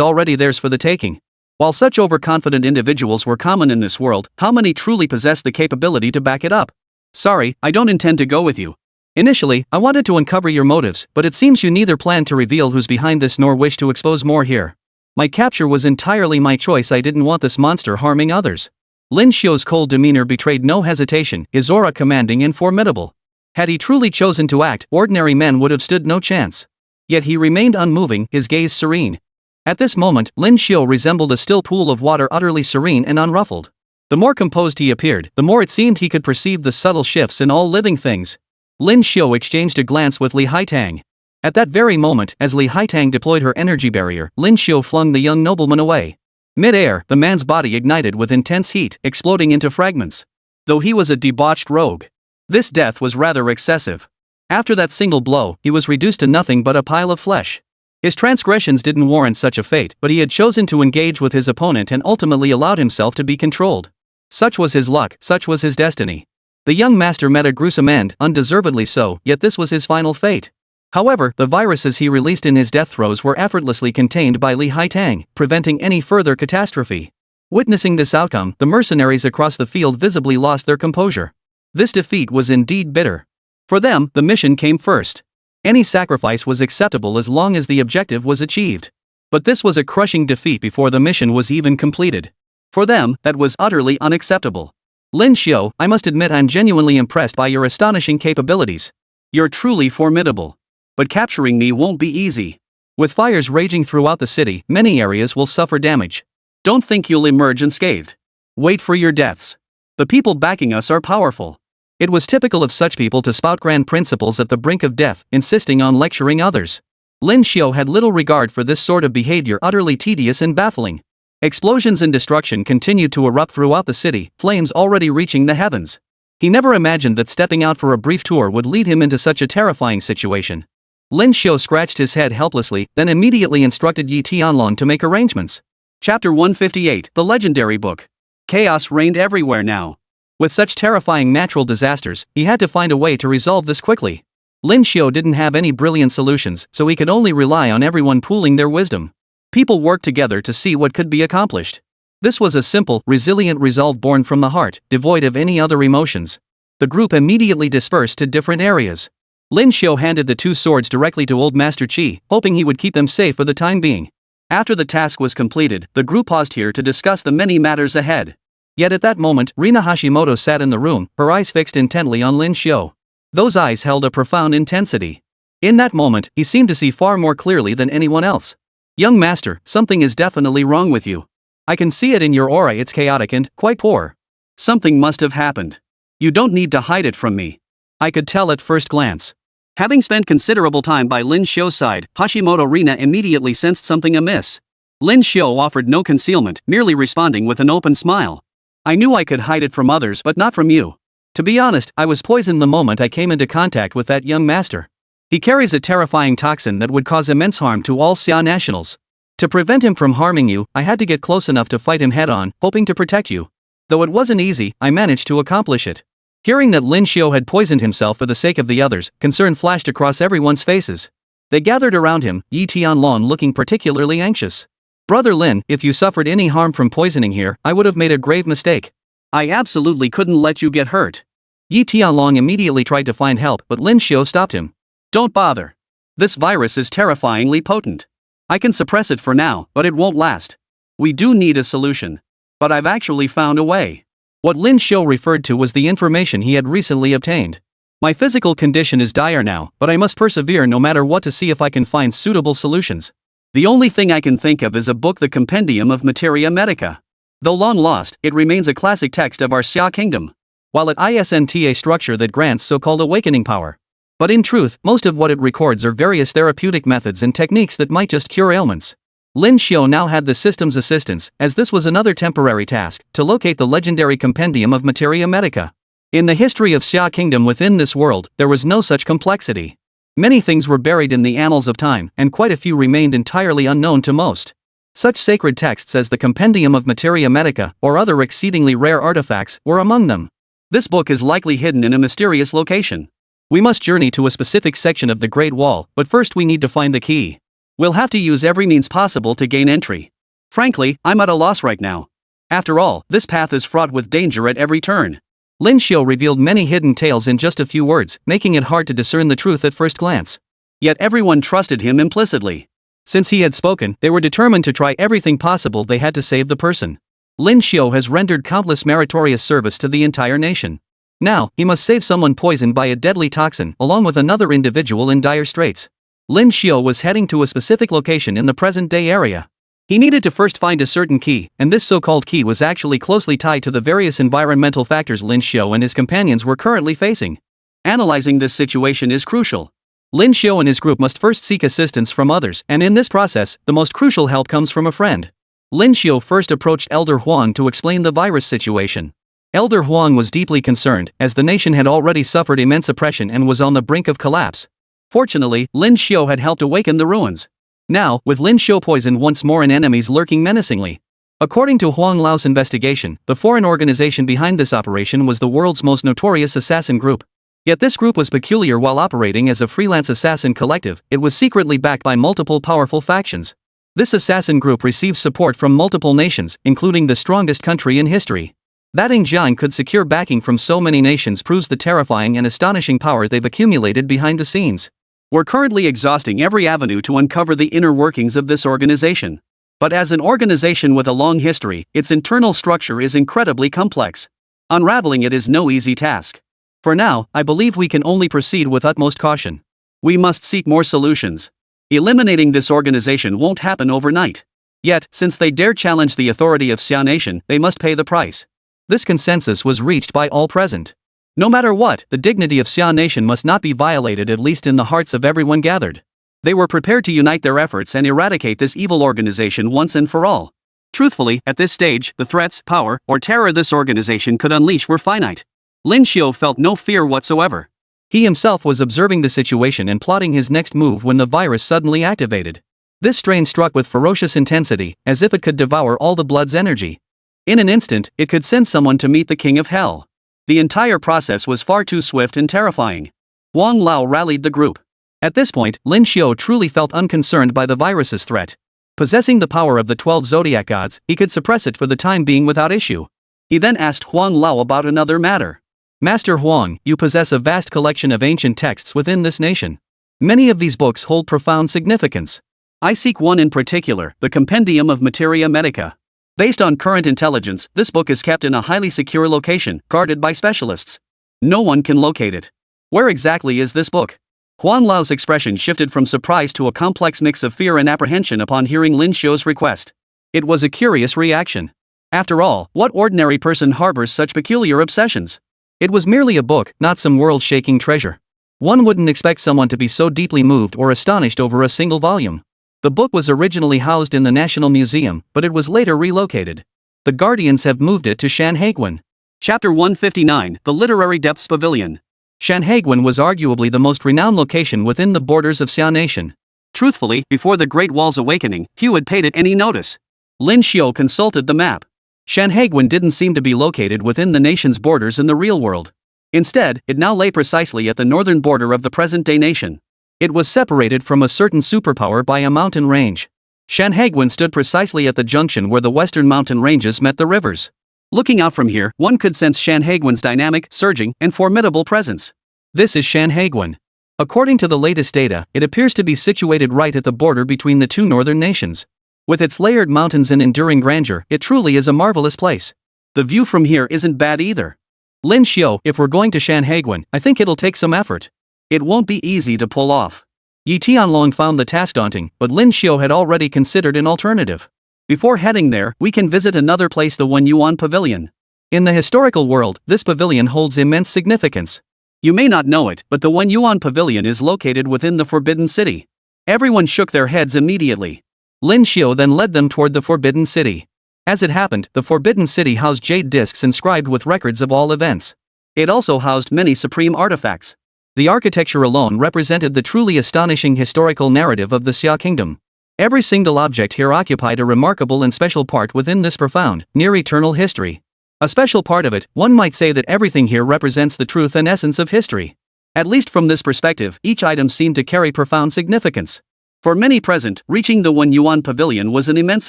already theirs for the taking. While such overconfident individuals were common in this world, how many truly possessed the capability to back it up? Sorry, I don't intend to go with you. Initially, I wanted to uncover your motives, but it seems you neither plan to reveal who's behind this nor wish to expose more here. My capture was entirely my choice. I didn't want this monster harming others. Lin Xiu's cold demeanor betrayed no hesitation, his aura commanding and formidable. Had he truly chosen to act, ordinary men would have stood no chance. Yet he remained unmoving, his gaze serene. At this moment, Lin Xiu resembled a still pool of water, utterly serene and unruffled. The more composed he appeared, the more it seemed he could perceive the subtle shifts in all living things. Lin Xiu exchanged a glance with Li Haitang. At that very moment, as Li Haitang deployed her energy barrier, Lin Xiu flung the young nobleman away. Mid-air, the man's body ignited with intense heat, exploding into fragments. Though he was a debauched rogue, this death was rather excessive. After that single blow, he was reduced to nothing but a pile of flesh. His transgressions didn't warrant such a fate, but he had chosen to engage with his opponent and ultimately allowed himself to be controlled. Such was his luck, such was his destiny. The young master met a gruesome end, undeservedly so, yet this was his final fate. However, the viruses he released in his death throes were effortlessly contained by Li Haitang, preventing any further catastrophe. Witnessing this outcome, the mercenaries across the field visibly lost their composure. This defeat was indeed bitter. For them, the mission came first. Any sacrifice was acceptable as long as the objective was achieved. But this was a crushing defeat before the mission was even completed. For them, that was utterly unacceptable. Lin Xiu, I must admit I'm genuinely impressed by your astonishing capabilities. You're truly formidable. But capturing me won't be easy. With fires raging throughout the city, many areas will suffer damage. Don't think you'll emerge unscathed. Wait for your deaths. The people backing us are powerful. It was typical of such people to spout grand principles at the brink of death, insisting on lecturing others. Lin Xiu had little regard for this sort of behavior, utterly tedious and baffling. Explosions and destruction continued to erupt throughout the city, flames already reaching the heavens. He never imagined that stepping out for a brief tour would lead him into such a terrifying situation. Lin Xiu scratched his head helplessly, then immediately instructed Yi Tianlong to make arrangements. Chapter 158, The Legendary Book. Chaos reigned everywhere now. With such terrifying natural disasters, he had to find a way to resolve this quickly. Lin Xiu didn't have any brilliant solutions, so he could only rely on everyone pooling their wisdom. People worked together to see what could be accomplished. This was a simple, resilient resolve born from the heart, devoid of any other emotions. The group immediately dispersed to different areas. Lin Xiu handed the two swords directly to Old Master Qi, hoping he would keep them safe for the time being. After the task was completed, the group paused here to discuss the many matters ahead. Yet at that moment, Rina Hashimoto sat in the room, her eyes fixed intently on Lin Xiu. Those eyes held a profound intensity. In that moment, he seemed to see far more clearly than anyone else. Young master, something is definitely wrong with you. I can see it in your aura, it's chaotic and quite poor. Something must have happened. You don't need to hide it from me. I could tell at first glance. Having spent considerable time by Lin Xiu's side, Hashimoto Rina immediately sensed something amiss. Lin Xiu offered no concealment, merely responding with an open smile. I knew I could hide it from others, but not from you. To be honest, I was poisoned the moment I came into contact with that young master. He carries a terrifying toxin that would cause immense harm to all Xia nationals. To prevent him from harming you, I had to get close enough to fight him head-on, hoping to protect you. Though it wasn't easy, I managed to accomplish it." Hearing that Lin Xiu had poisoned himself for the sake of the others, concern flashed across everyone's faces. They gathered around him, Yi Tianlong looking particularly anxious. "Brother Lin, if you suffered any harm from poisoning here, I would have made a grave mistake. I absolutely couldn't let you get hurt." Yi Tianlong immediately tried to find help, but Lin Xiu stopped him. "Don't bother. This virus is terrifyingly potent. I can suppress it for now, but it won't last. We do need a solution. But I've actually found a way." What Lin Xiu referred to was the information he had recently obtained. "My physical condition is dire now, but I must persevere no matter what to see if I can find suitable solutions. The only thing I can think of is a book, the Compendium of Materia Medica. Though long lost, it remains a classic text of our Xia Kingdom. While it isn't a structure that grants so-called awakening power. But in truth, most of what it records are various therapeutic methods and techniques that might just cure ailments." Lin Xiu now had the system's assistance, as this was another temporary task, to locate the legendary Compendium of Materia Medica. In the history of Xia Kingdom within this world, there was no such complexity. Many things were buried in the annals of time, and quite a few remained entirely unknown to most. Such sacred texts as the Compendium of Materia Medica, or other exceedingly rare artifacts, were among them. This book is likely hidden in a mysterious location. We must journey to a specific section of the Great Wall, but first we need to find the key. We'll have to use every means possible to gain entry. Frankly, I'm at a loss right now. After all, this path is fraught with danger at every turn." Lin Xiu revealed many hidden tales in just a few words, making it hard to discern the truth at first glance. Yet everyone trusted him implicitly. Since he had spoken, they were determined to try everything possible they had to save the person. Lin Xiu has rendered countless meritorious service to the entire nation. Now, he must save someone poisoned by a deadly toxin, along with another individual in dire straits. Lin Xiu was heading to a specific location in the present-day area. He needed to first find a certain key, and this so-called key was actually closely tied to the various environmental factors Lin Xiu and his companions were currently facing. Analyzing this situation is crucial. Lin Xiu and his group must first seek assistance from others, and in this process, the most crucial help comes from a friend. Lin Xiu first approached Elder Huang to explain the virus situation. Elder Huang was deeply concerned, as the nation had already suffered immense oppression and was on the brink of collapse. Fortunately, Lin Xiu had helped awaken the ruins. Now, with Lin Xiu poisoned once more and enemies lurking menacingly. According to Huang Lao's investigation, the foreign organization behind this operation was the world's most notorious assassin group. Yet this group was peculiar. While operating as a freelance assassin collective, it was secretly backed by multiple powerful factions. This assassin group receives support from multiple nations, including the strongest country in history. That Xinjiang could secure backing from so many nations proves the terrifying and astonishing power they've accumulated behind the scenes. We're currently exhausting every avenue to uncover the inner workings of this organization. But as an organization with a long history, its internal structure is incredibly complex. Unraveling it is no easy task. For now, I believe we can only proceed with utmost caution. We must seek more solutions. Eliminating this organization won't happen overnight. Yet, since they dare challenge the authority of Xia Nation, they must pay the price. This consensus was reached by all present. No matter what, the dignity of Xia Nation must not be violated, at least in the hearts of everyone gathered. They were prepared to unite their efforts and eradicate this evil organization once and for all. Truthfully, at this stage, the threats, power, or terror this organization could unleash were finite. Lin Xiu felt no fear whatsoever. He himself was observing the situation and plotting his next move when the virus suddenly activated. This strain struck with ferocious intensity, as if it could devour all the blood's energy. In an instant, it could send someone to meet the King of Hell. The entire process was far too swift and terrifying. Huang Lao rallied the group. At this point, Lin Xiu truly felt unconcerned by the virus's threat. Possessing the power of the 12 zodiac gods, he could suppress it for the time being without issue. He then asked Huang Lao about another matter. Master Huang, you possess a vast collection of ancient texts within this nation. Many of these books hold profound significance. I seek one in particular, the Compendium of Materia Medica. Based on current intelligence, this book is kept in a highly secure location, guarded by specialists. No one can locate it. Where exactly is this book? Huang Lao's expression shifted from surprise to a complex mix of fear and apprehension upon hearing Lin Xiu's request. It was a curious reaction. After all, what ordinary person harbors such peculiar obsessions? It was merely a book, not some world-shaking treasure. One wouldn't expect someone to be so deeply moved or astonished over a single volume. The book was originally housed in the National Museum, but it was later relocated. The Guardians have moved it to Shanhaiguan. Chapter 159, The Literary Depths Pavilion. Shanhaiguan was arguably the most renowned location within the borders of Xia Nation. Truthfully, before the Great Wall's awakening, few had paid it any notice. Lin Xiu consulted the map. Shanhaiguan didn't seem to be located within the nation's borders in the real world. Instead, it now lay precisely at the northern border of the present-day nation. It was separated from a certain superpower by a mountain range. Shanhaiguan stood precisely at the junction where the western mountain ranges met the rivers. Looking out from here, one could sense Shanhaiguan's dynamic, surging, and formidable presence. This is Shanhaiguan. According to the latest data, it appears to be situated right at the border between the two northern nations. With its layered mountains and enduring grandeur, it truly is a marvelous place. The view from here isn't bad either. Lin Xiu, if we're going to Shanhaiguan, I think it'll take some effort. It won't be easy to pull off. Yi Tianlong found the task daunting, but Lin Xiu had already considered an alternative. Before heading there, we can visit another place, the Wen Yuan Pavilion. In the historical world, this pavilion holds immense significance. You may not know it, but the Wen Yuan Pavilion is located within the Forbidden City. Everyone shook their heads immediately. Lin Xiu then led them toward the Forbidden City. As it happened, the Forbidden City housed jade discs inscribed with records of all events. It also housed many supreme artifacts. The architecture alone represented the truly astonishing historical narrative of the Xia Kingdom. Every single object here occupied a remarkable and special part within this profound, near-eternal history. A special part of it, one might say that everything here represents the truth and essence of history. At least from this perspective, each item seemed to carry profound significance. For many present, reaching the Wen Yuan Pavilion was an immense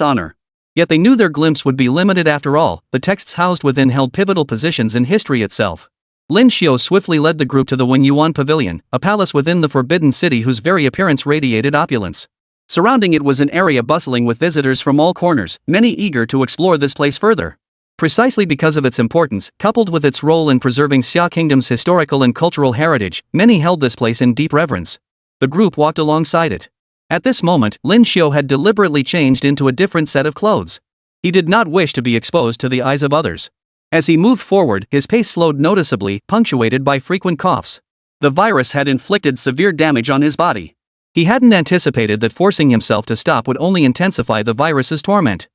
honor. Yet they knew their glimpse would be limited after all. The texts housed within held pivotal positions in history itself. Lin Xiu swiftly led the group to the Wen Yuan Pavilion, a palace within the Forbidden City whose very appearance radiated opulence. Surrounding it was an area bustling with visitors from all corners, many eager to explore this place further. Precisely because of its importance, coupled with its role in preserving Xia Kingdom's historical and cultural heritage, many held this place in deep reverence. The group walked alongside it. At this moment, Lin Xiu had deliberately changed into a different set of clothes. He did not wish to be exposed to the eyes of others. As he moved forward, his pace slowed noticeably, punctuated by frequent coughs. The virus had inflicted severe damage on his body. He hadn't anticipated that forcing himself to stop would only intensify the virus's torment.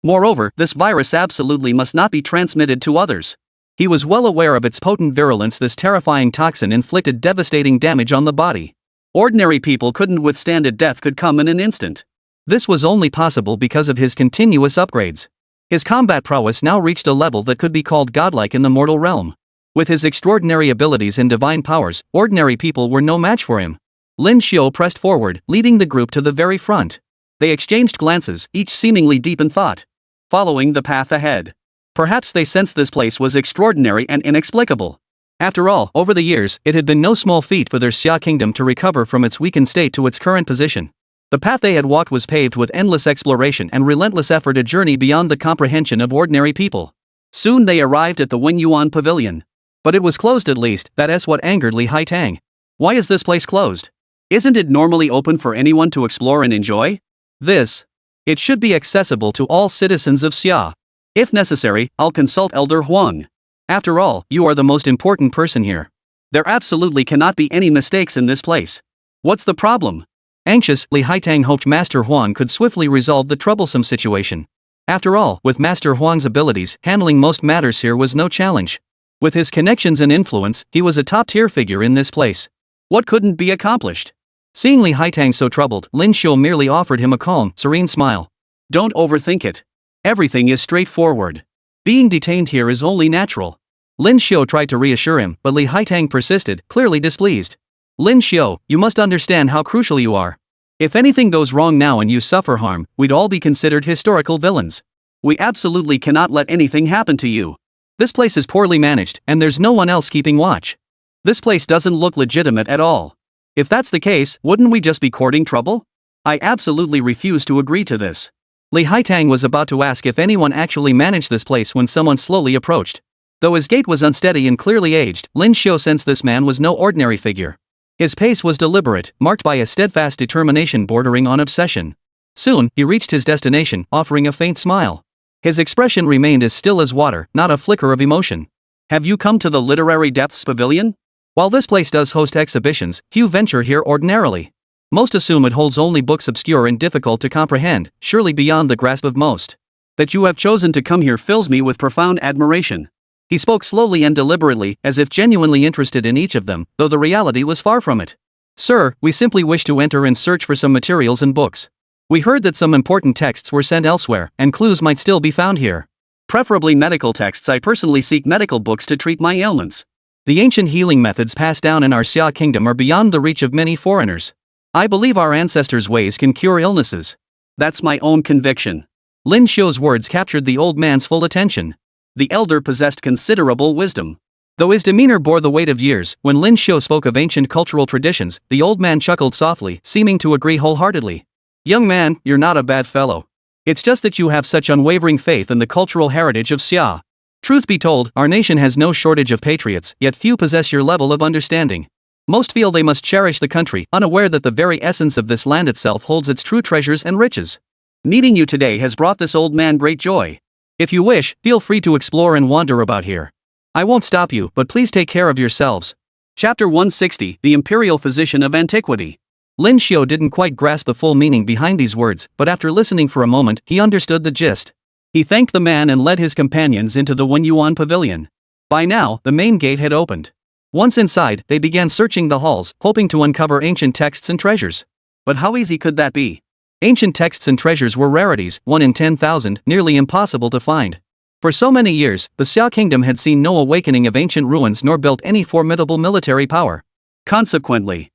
Moreover, this virus absolutely must not be transmitted to others. He was well aware of its potent virulence. This terrifying toxin inflicted devastating damage on the body. Ordinary people couldn't withstand it. Death could come in an instant. This was only possible because of his continuous upgrades. His combat prowess now reached a level that could be called godlike in the mortal realm. With his extraordinary abilities and divine powers, ordinary people were no match for him. Lin Xiu pressed forward, leading the group to the very front. They exchanged glances, each seemingly deep in thought. Following the path ahead. Perhaps they sensed this place was extraordinary and inexplicable. After all, over the years, it had been no small feat for their Xia Kingdom to recover from its weakened state to its current position. The path they had walked was paved with endless exploration and relentless effort, a journey beyond the comprehension of ordinary people. Soon they arrived at the Wen Yuan Pavilion. But it was closed. At least, that's what angered Li Haitang. Why is this place closed? Isn't it normally open for anyone to explore and enjoy? It should be accessible to all citizens of Xia. If necessary, I'll consult Elder Huang. After all, you are the most important person here. There absolutely cannot be any mistakes in this place. What's the problem? Anxious, Li Haitang hoped Master Huang could swiftly resolve the troublesome situation. After all, with Master Huang's abilities, handling most matters here was no challenge. With his connections and influence, he was a top-tier figure in this place. What couldn't be accomplished? Seeing Li Haitang so troubled, Lin Xiu merely offered him a calm, serene smile. Don't overthink it. Everything is straightforward. Being detained here is only natural. Lin Xiu tried to reassure him, but Li Haitang persisted, clearly displeased. Lin Xiu, you must understand how crucial you are. If anything goes wrong now and you suffer harm, we'd all be considered historical villains. We absolutely cannot let anything happen to you. This place is poorly managed, and there's no one else keeping watch. This place doesn't look legitimate at all. If that's the case, wouldn't we just be courting trouble? I absolutely refuse to agree to this. Li Haitang was about to ask if anyone actually managed this place when someone slowly approached. Though his gait was unsteady and clearly aged, Lin Xiu sensed this man was no ordinary figure. His pace was deliberate, marked by a steadfast determination bordering on obsession. Soon, he reached his destination, offering a faint smile. His expression remained as still as water, not a flicker of emotion. Have you come to the Literary Depths Pavilion? While this place does host exhibitions, few venture here ordinarily. Most assume it holds only books obscure and difficult to comprehend, surely beyond the grasp of most. That you have chosen to come here fills me with profound admiration. He spoke slowly and deliberately, as if genuinely interested in each of them, though the reality was far from it. "Sir, we simply wish to enter and search for some materials and books. We heard that some important texts were sent elsewhere, and clues might still be found here. Preferably medical texts. I personally seek medical books to treat my ailments. The ancient healing methods passed down in our Xia Kingdom are beyond the reach of many foreigners. I believe our ancestors' ways can cure illnesses." "That's my own conviction." Lin Xiu's words captured the old man's full attention. The elder possessed considerable wisdom. Though his demeanor bore the weight of years, when Lin Xiu spoke of ancient cultural traditions, the old man chuckled softly, seeming to agree wholeheartedly. "Young man, you're not a bad fellow. It's just that you have such unwavering faith in the cultural heritage of Xia. Truth be told, our nation has no shortage of patriots, yet few possess your level of understanding. Most feel they must cherish the country, unaware that the very essence of this land itself holds its true treasures and riches. Meeting you today has brought this old man great joy. If you wish, feel free to explore and wander about here. I won't stop you, but please take care of yourselves." Chapter 160, The Imperial Physician of Antiquity. Lin Xiu didn't quite grasp the full meaning behind these words, but after listening for a moment, he understood the gist. He thanked the man and led his companions into the Wenyuan pavilion. By now, the main gate had opened. Once inside, they began searching the halls, hoping to uncover ancient texts and treasures. But how easy could that be? Ancient texts and treasures were rarities, 1 in 10,000, nearly impossible to find. For so many years, the Xia Kingdom had seen no awakening of ancient ruins nor built any formidable military power. Consequently,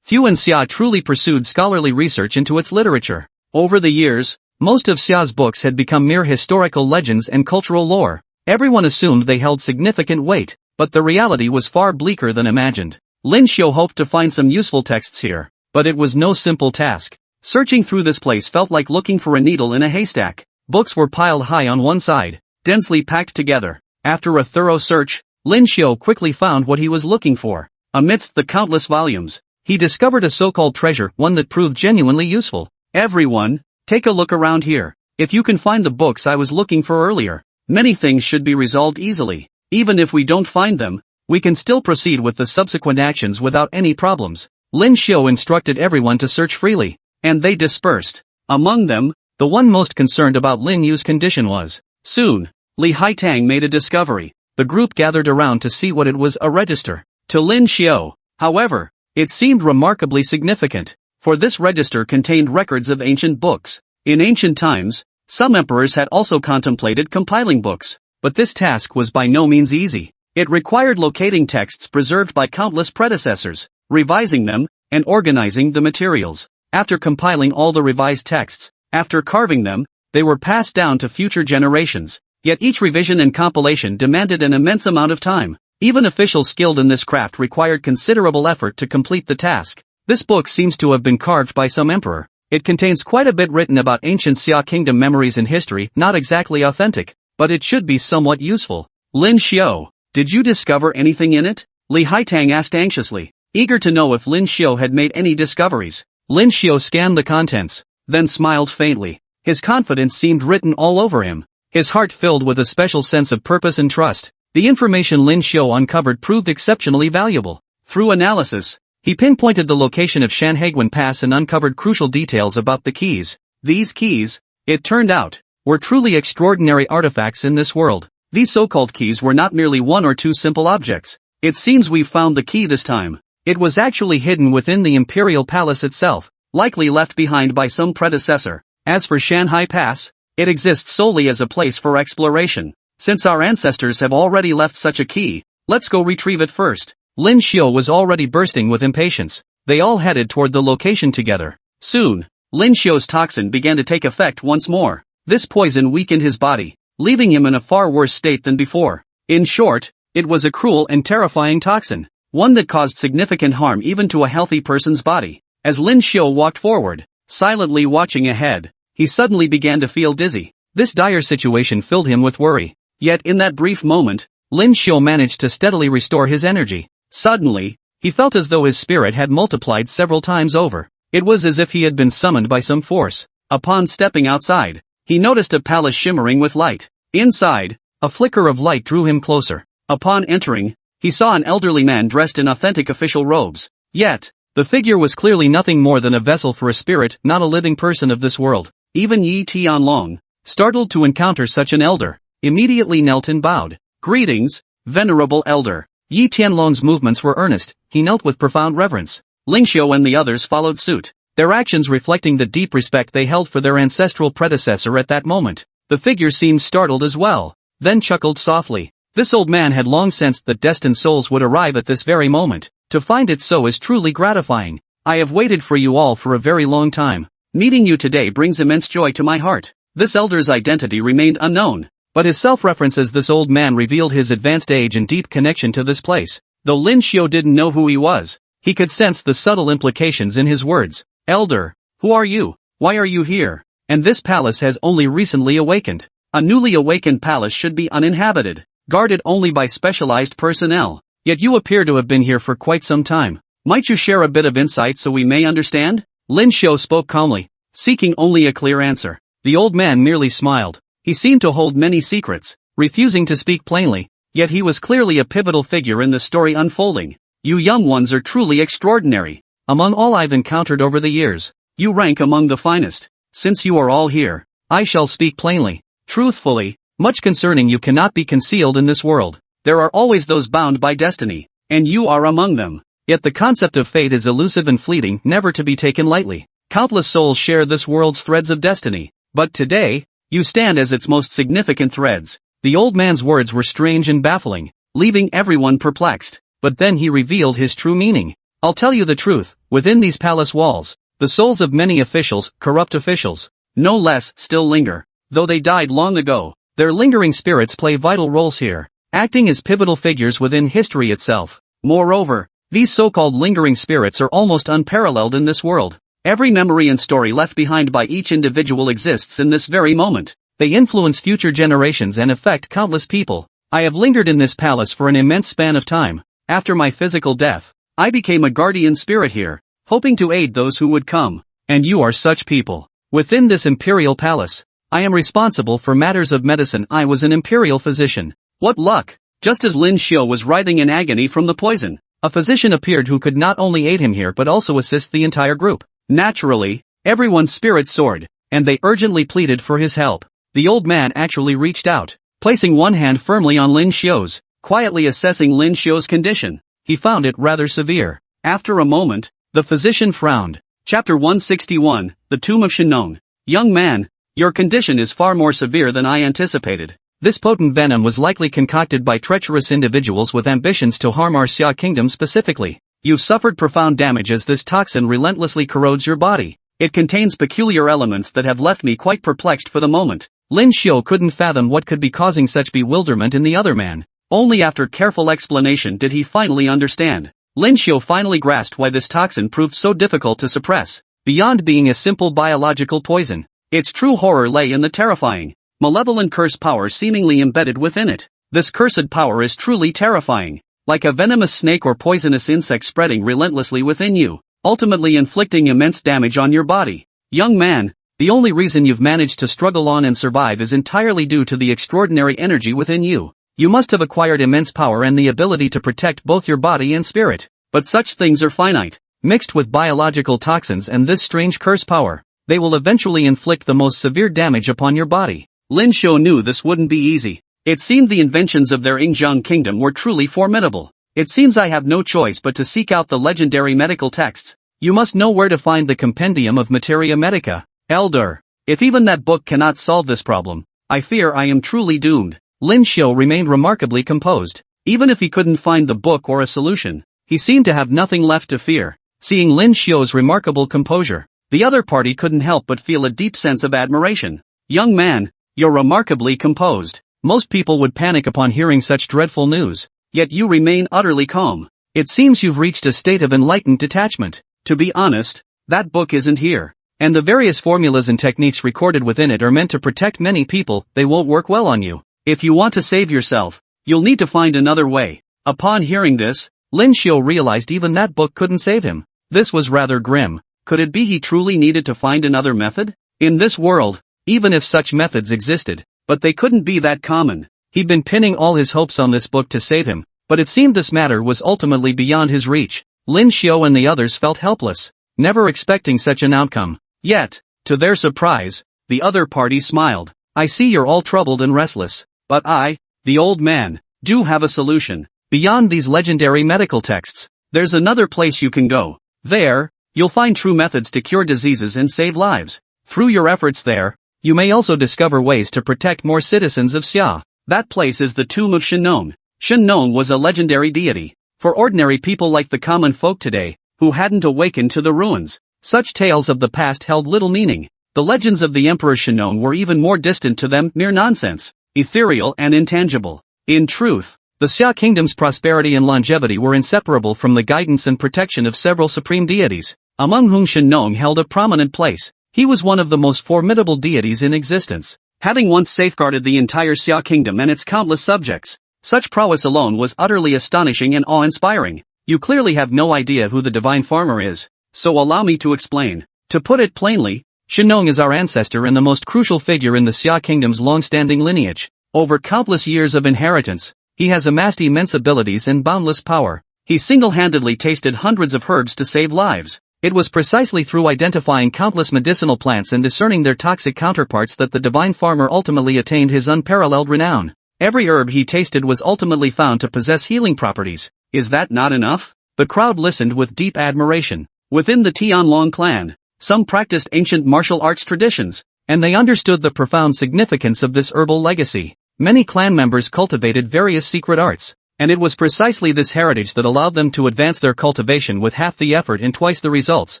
few in Xia truly pursued scholarly research into its literature. Over the years, most of Xia's books had become mere historical legends and cultural lore. Everyone assumed they held significant weight, but the reality was far bleaker than imagined. Lin Xiu hoped to find some useful texts here, but it was no simple task. Searching through this place felt like looking for a needle in a haystack. Books were piled high on one side, densely packed together. After a thorough search, Lin Xiu quickly found what he was looking for. Amidst the countless volumes, he discovered a so-called treasure, one that proved genuinely useful. "Everyone, take a look around here. If you can find the books I was looking for earlier, many things should be resolved easily. Even if we don't find them, we can still proceed with the subsequent actions without any problems." Lin Xiu instructed everyone to search freely, and they dispersed. Among them, the one most concerned about Lin Yu's condition was. Soon, Li Haitang made a discovery. The group gathered around to see what it was. A register. To Lin Xiu, however, it seemed remarkably significant, for this register contained records of ancient books. In ancient times, some emperors had also contemplated compiling books, but this task was by no means easy. It required locating texts preserved by countless predecessors, revising them, and organizing the materials. After compiling all the revised texts, after carving them, they were passed down to future generations. Yet each revision and compilation demanded an immense amount of time. Even officials skilled in this craft required considerable effort to complete the task. This book seems to have been carved by some emperor. It contains quite a bit written about ancient Xia Kingdom memories and history, not exactly authentic, but it should be somewhat useful. Lin Xiu, did you discover anything in it? Li Haitang asked anxiously, eager to know if Lin Xiu had made any discoveries. Lin Xiu scanned the contents, then smiled faintly. His confidence seemed written all over him. His heart filled with a special sense of purpose and trust. The information Lin Xiu uncovered proved exceptionally valuable. Through analysis, he pinpointed the location of Shanhaiguan Pass and uncovered crucial details about the keys. These keys, it turned out, were truly extraordinary artifacts in this world. These so-called keys were not merely one or two simple objects. It seems we've found the key this time. It was actually hidden within the imperial palace itself, likely left behind by some predecessor. As for Shanhai Pass, it exists solely as a place for exploration. Since our ancestors have already left such a key, let's go retrieve it first. Lin Xiu was already bursting with impatience. They all headed toward the location together. Soon, Lin Xiu's toxin began to take effect once more. This poison weakened his body, leaving him in a far worse state than before. In short, it was a cruel and terrifying toxin, one that caused significant harm even to a healthy person's body. As Lin Xiu walked forward, silently watching ahead, he suddenly began to feel dizzy. This dire situation filled him with worry. Yet in that brief moment, Lin Xiu managed to steadily restore his energy. Suddenly, he felt as though his spirit had multiplied several times over. It was as if he had been summoned by some force. Upon stepping outside, he noticed a palace shimmering with light. Inside, a flicker of light drew him closer. Upon entering, he saw an elderly man dressed in authentic official robes. Yet, the figure was clearly nothing more than a vessel for a spirit, not a living person of this world. Even Yi Tianlong, startled to encounter such an elder, immediately knelt and bowed. "Greetings, venerable elder." Yi Tianlong's movements were earnest. He knelt with profound reverence. Ling Xiu and the others followed suit, their actions reflecting the deep respect they held for their ancestral predecessor at that moment. The figure seemed startled as well, then chuckled softly. This old man had long sensed that destined souls would arrive at this very moment. To find it so is truly gratifying. I have waited for you all for a very long time. Meeting you today brings immense joy to my heart. This elder's identity remained unknown, but his self-reference as this old man revealed his advanced age and deep connection to this place. Though Lin Xiu didn't know who he was, he could sense the subtle implications in his words. Elder, who are you? Why are you here? And this palace has only recently awakened. A newly awakened palace should be uninhabited, guarded only by specialized personnel. Yet you appear to have been here for quite some time. Might you share a bit of insight so we may understand? Lin Xiu spoke calmly, seeking only a clear answer. The old man merely smiled. He seemed to hold many secrets, refusing to speak plainly, yet he was clearly a pivotal figure in the story unfolding. You young ones are truly extraordinary. Among all I've encountered over the years, you rank among the finest. Since you are all here, I shall speak plainly. Truthfully, much concerning you cannot be concealed in this world. There are always those bound by destiny, and you are among them. Yet the concept of fate is elusive and fleeting, never to be taken lightly. Countless souls share this world's threads of destiny, but today, you stand as its most significant threads. The old man's words were strange and baffling, leaving everyone perplexed, but then he revealed his true meaning. I'll tell you the truth, within these palace walls, the souls of many officials, corrupt officials, no less, still linger. Though they died long ago, their lingering spirits play vital roles here, acting as pivotal figures within history itself. Moreover, these so-called lingering spirits are almost unparalleled in this world. Every memory and story left behind by each individual exists in this very moment. They influence future generations and affect countless people. I have lingered in this palace for an immense span of time. After my physical death, I became a guardian spirit here, hoping to aid those who would come. And you are such people. Within this imperial palace, I am responsible for matters of medicine. I was an imperial physician. What luck! Just as Lin Xiu was writhing in agony from the poison, a physician appeared who could not only aid him here but also assist the entire group. Naturally, everyone's spirits soared, and they urgently pleaded for his help. The old man actually reached out, placing one hand firmly on Lin Xiu's, quietly assessing Lin Xiu's condition. He found it rather severe. After a moment, the physician frowned. Chapter 161, The Tomb of Shinon. Young man, your condition is far more severe than I anticipated. This potent venom was likely concocted by treacherous individuals with ambitions to harm our Xia Kingdom specifically. You've suffered profound damage as this toxin relentlessly corrodes your body. It contains peculiar elements that have left me quite perplexed for the moment. Lin Xiu couldn't fathom what could be causing such bewilderment in the other man. Only after careful explanation did he finally understand. Lin Xiu finally grasped why this toxin proved so difficult to suppress. Beyond being a simple biological poison, its true horror lay in the terrifying, malevolent curse power seemingly embedded within it. This cursed power is truly terrifying, like a venomous snake or poisonous insect spreading relentlessly within you, ultimately inflicting immense damage on your body. Young man, the only reason you've managed to struggle on and survive is entirely due to the extraordinary energy within you. You must have acquired immense power and the ability to protect both your body and spirit. But such things are finite. Mixed with biological toxins and this strange curse power, they will eventually inflict the most severe damage upon your body. Lin Xiu knew this wouldn't be easy. It seemed the inventions of their Xinjiang kingdom were truly formidable. It seems I have no choice but to seek out the legendary medical texts. You must know where to find the compendium of Materia Medica. Elder, if even that book cannot solve this problem, I fear I am truly doomed. Lin Xiu remained remarkably composed. Even if he couldn't find the book or a solution, he seemed to have nothing left to fear. Seeing Lin Xiu's remarkable composure, the other party couldn't help but feel a deep sense of admiration. Young man, you're remarkably composed. Most people would panic upon hearing such dreadful news, yet you remain utterly calm. It seems you've reached a state of enlightened detachment. To be honest, that book isn't here, and the various formulas and techniques recorded within it are meant to protect many people. They won't work well on you. If you want to save yourself, you'll need to find another way. Upon hearing this, Lin Xiu realized even that book couldn't save him. This was rather grim. Could it be he truly needed to find another method? In this world, even if such methods existed, but they couldn't be that common. He'd been pinning all his hopes on this book to save him, but it seemed this matter was ultimately beyond his reach. Lin Xiu and the others felt helpless, never expecting such an outcome. Yet, to their surprise, the other party smiled. I see you're all troubled and restless, but I, the old man, do have a solution. Beyond these legendary medical texts, there's another place you can go. There, you'll find true methods to cure diseases and save lives. Through your efforts there, you may also discover ways to protect more citizens of Xia. That place is the tomb of Shenong. Shenong was a legendary deity. For ordinary people like the common folk today, who hadn't awakened to the ruins, such tales of the past held little meaning. The legends of the Emperor Shenong were even more distant to them, mere nonsense, ethereal and intangible. In truth, the Xia Kingdom's prosperity and longevity were inseparable from the guidance and protection of several supreme deities, among whom Shenong held a prominent place. He was one of the most formidable deities in existence, having once safeguarded the entire Xia Kingdom and its countless subjects. Such prowess alone was utterly astonishing and awe-inspiring. You clearly have no idea who the divine farmer is, so allow me to explain. To put it plainly, Shenong is our ancestor and the most crucial figure in the Xia Kingdom's long-standing lineage. Over countless years of inheritance, he has amassed immense abilities and boundless power. He single-handedly tasted hundreds of herbs to save lives. It was precisely through identifying countless medicinal plants and discerning their toxic counterparts that the divine farmer ultimately attained his unparalleled renown. Every herb he tasted was ultimately found to possess healing properties. Is that not enough? The crowd listened with deep admiration. Within the Tianlong clan, some practiced ancient martial arts traditions, and they understood the profound significance of this herbal legacy. Many clan members cultivated various secret arts, and it was precisely this heritage that allowed them to advance their cultivation with half the effort and twice the results,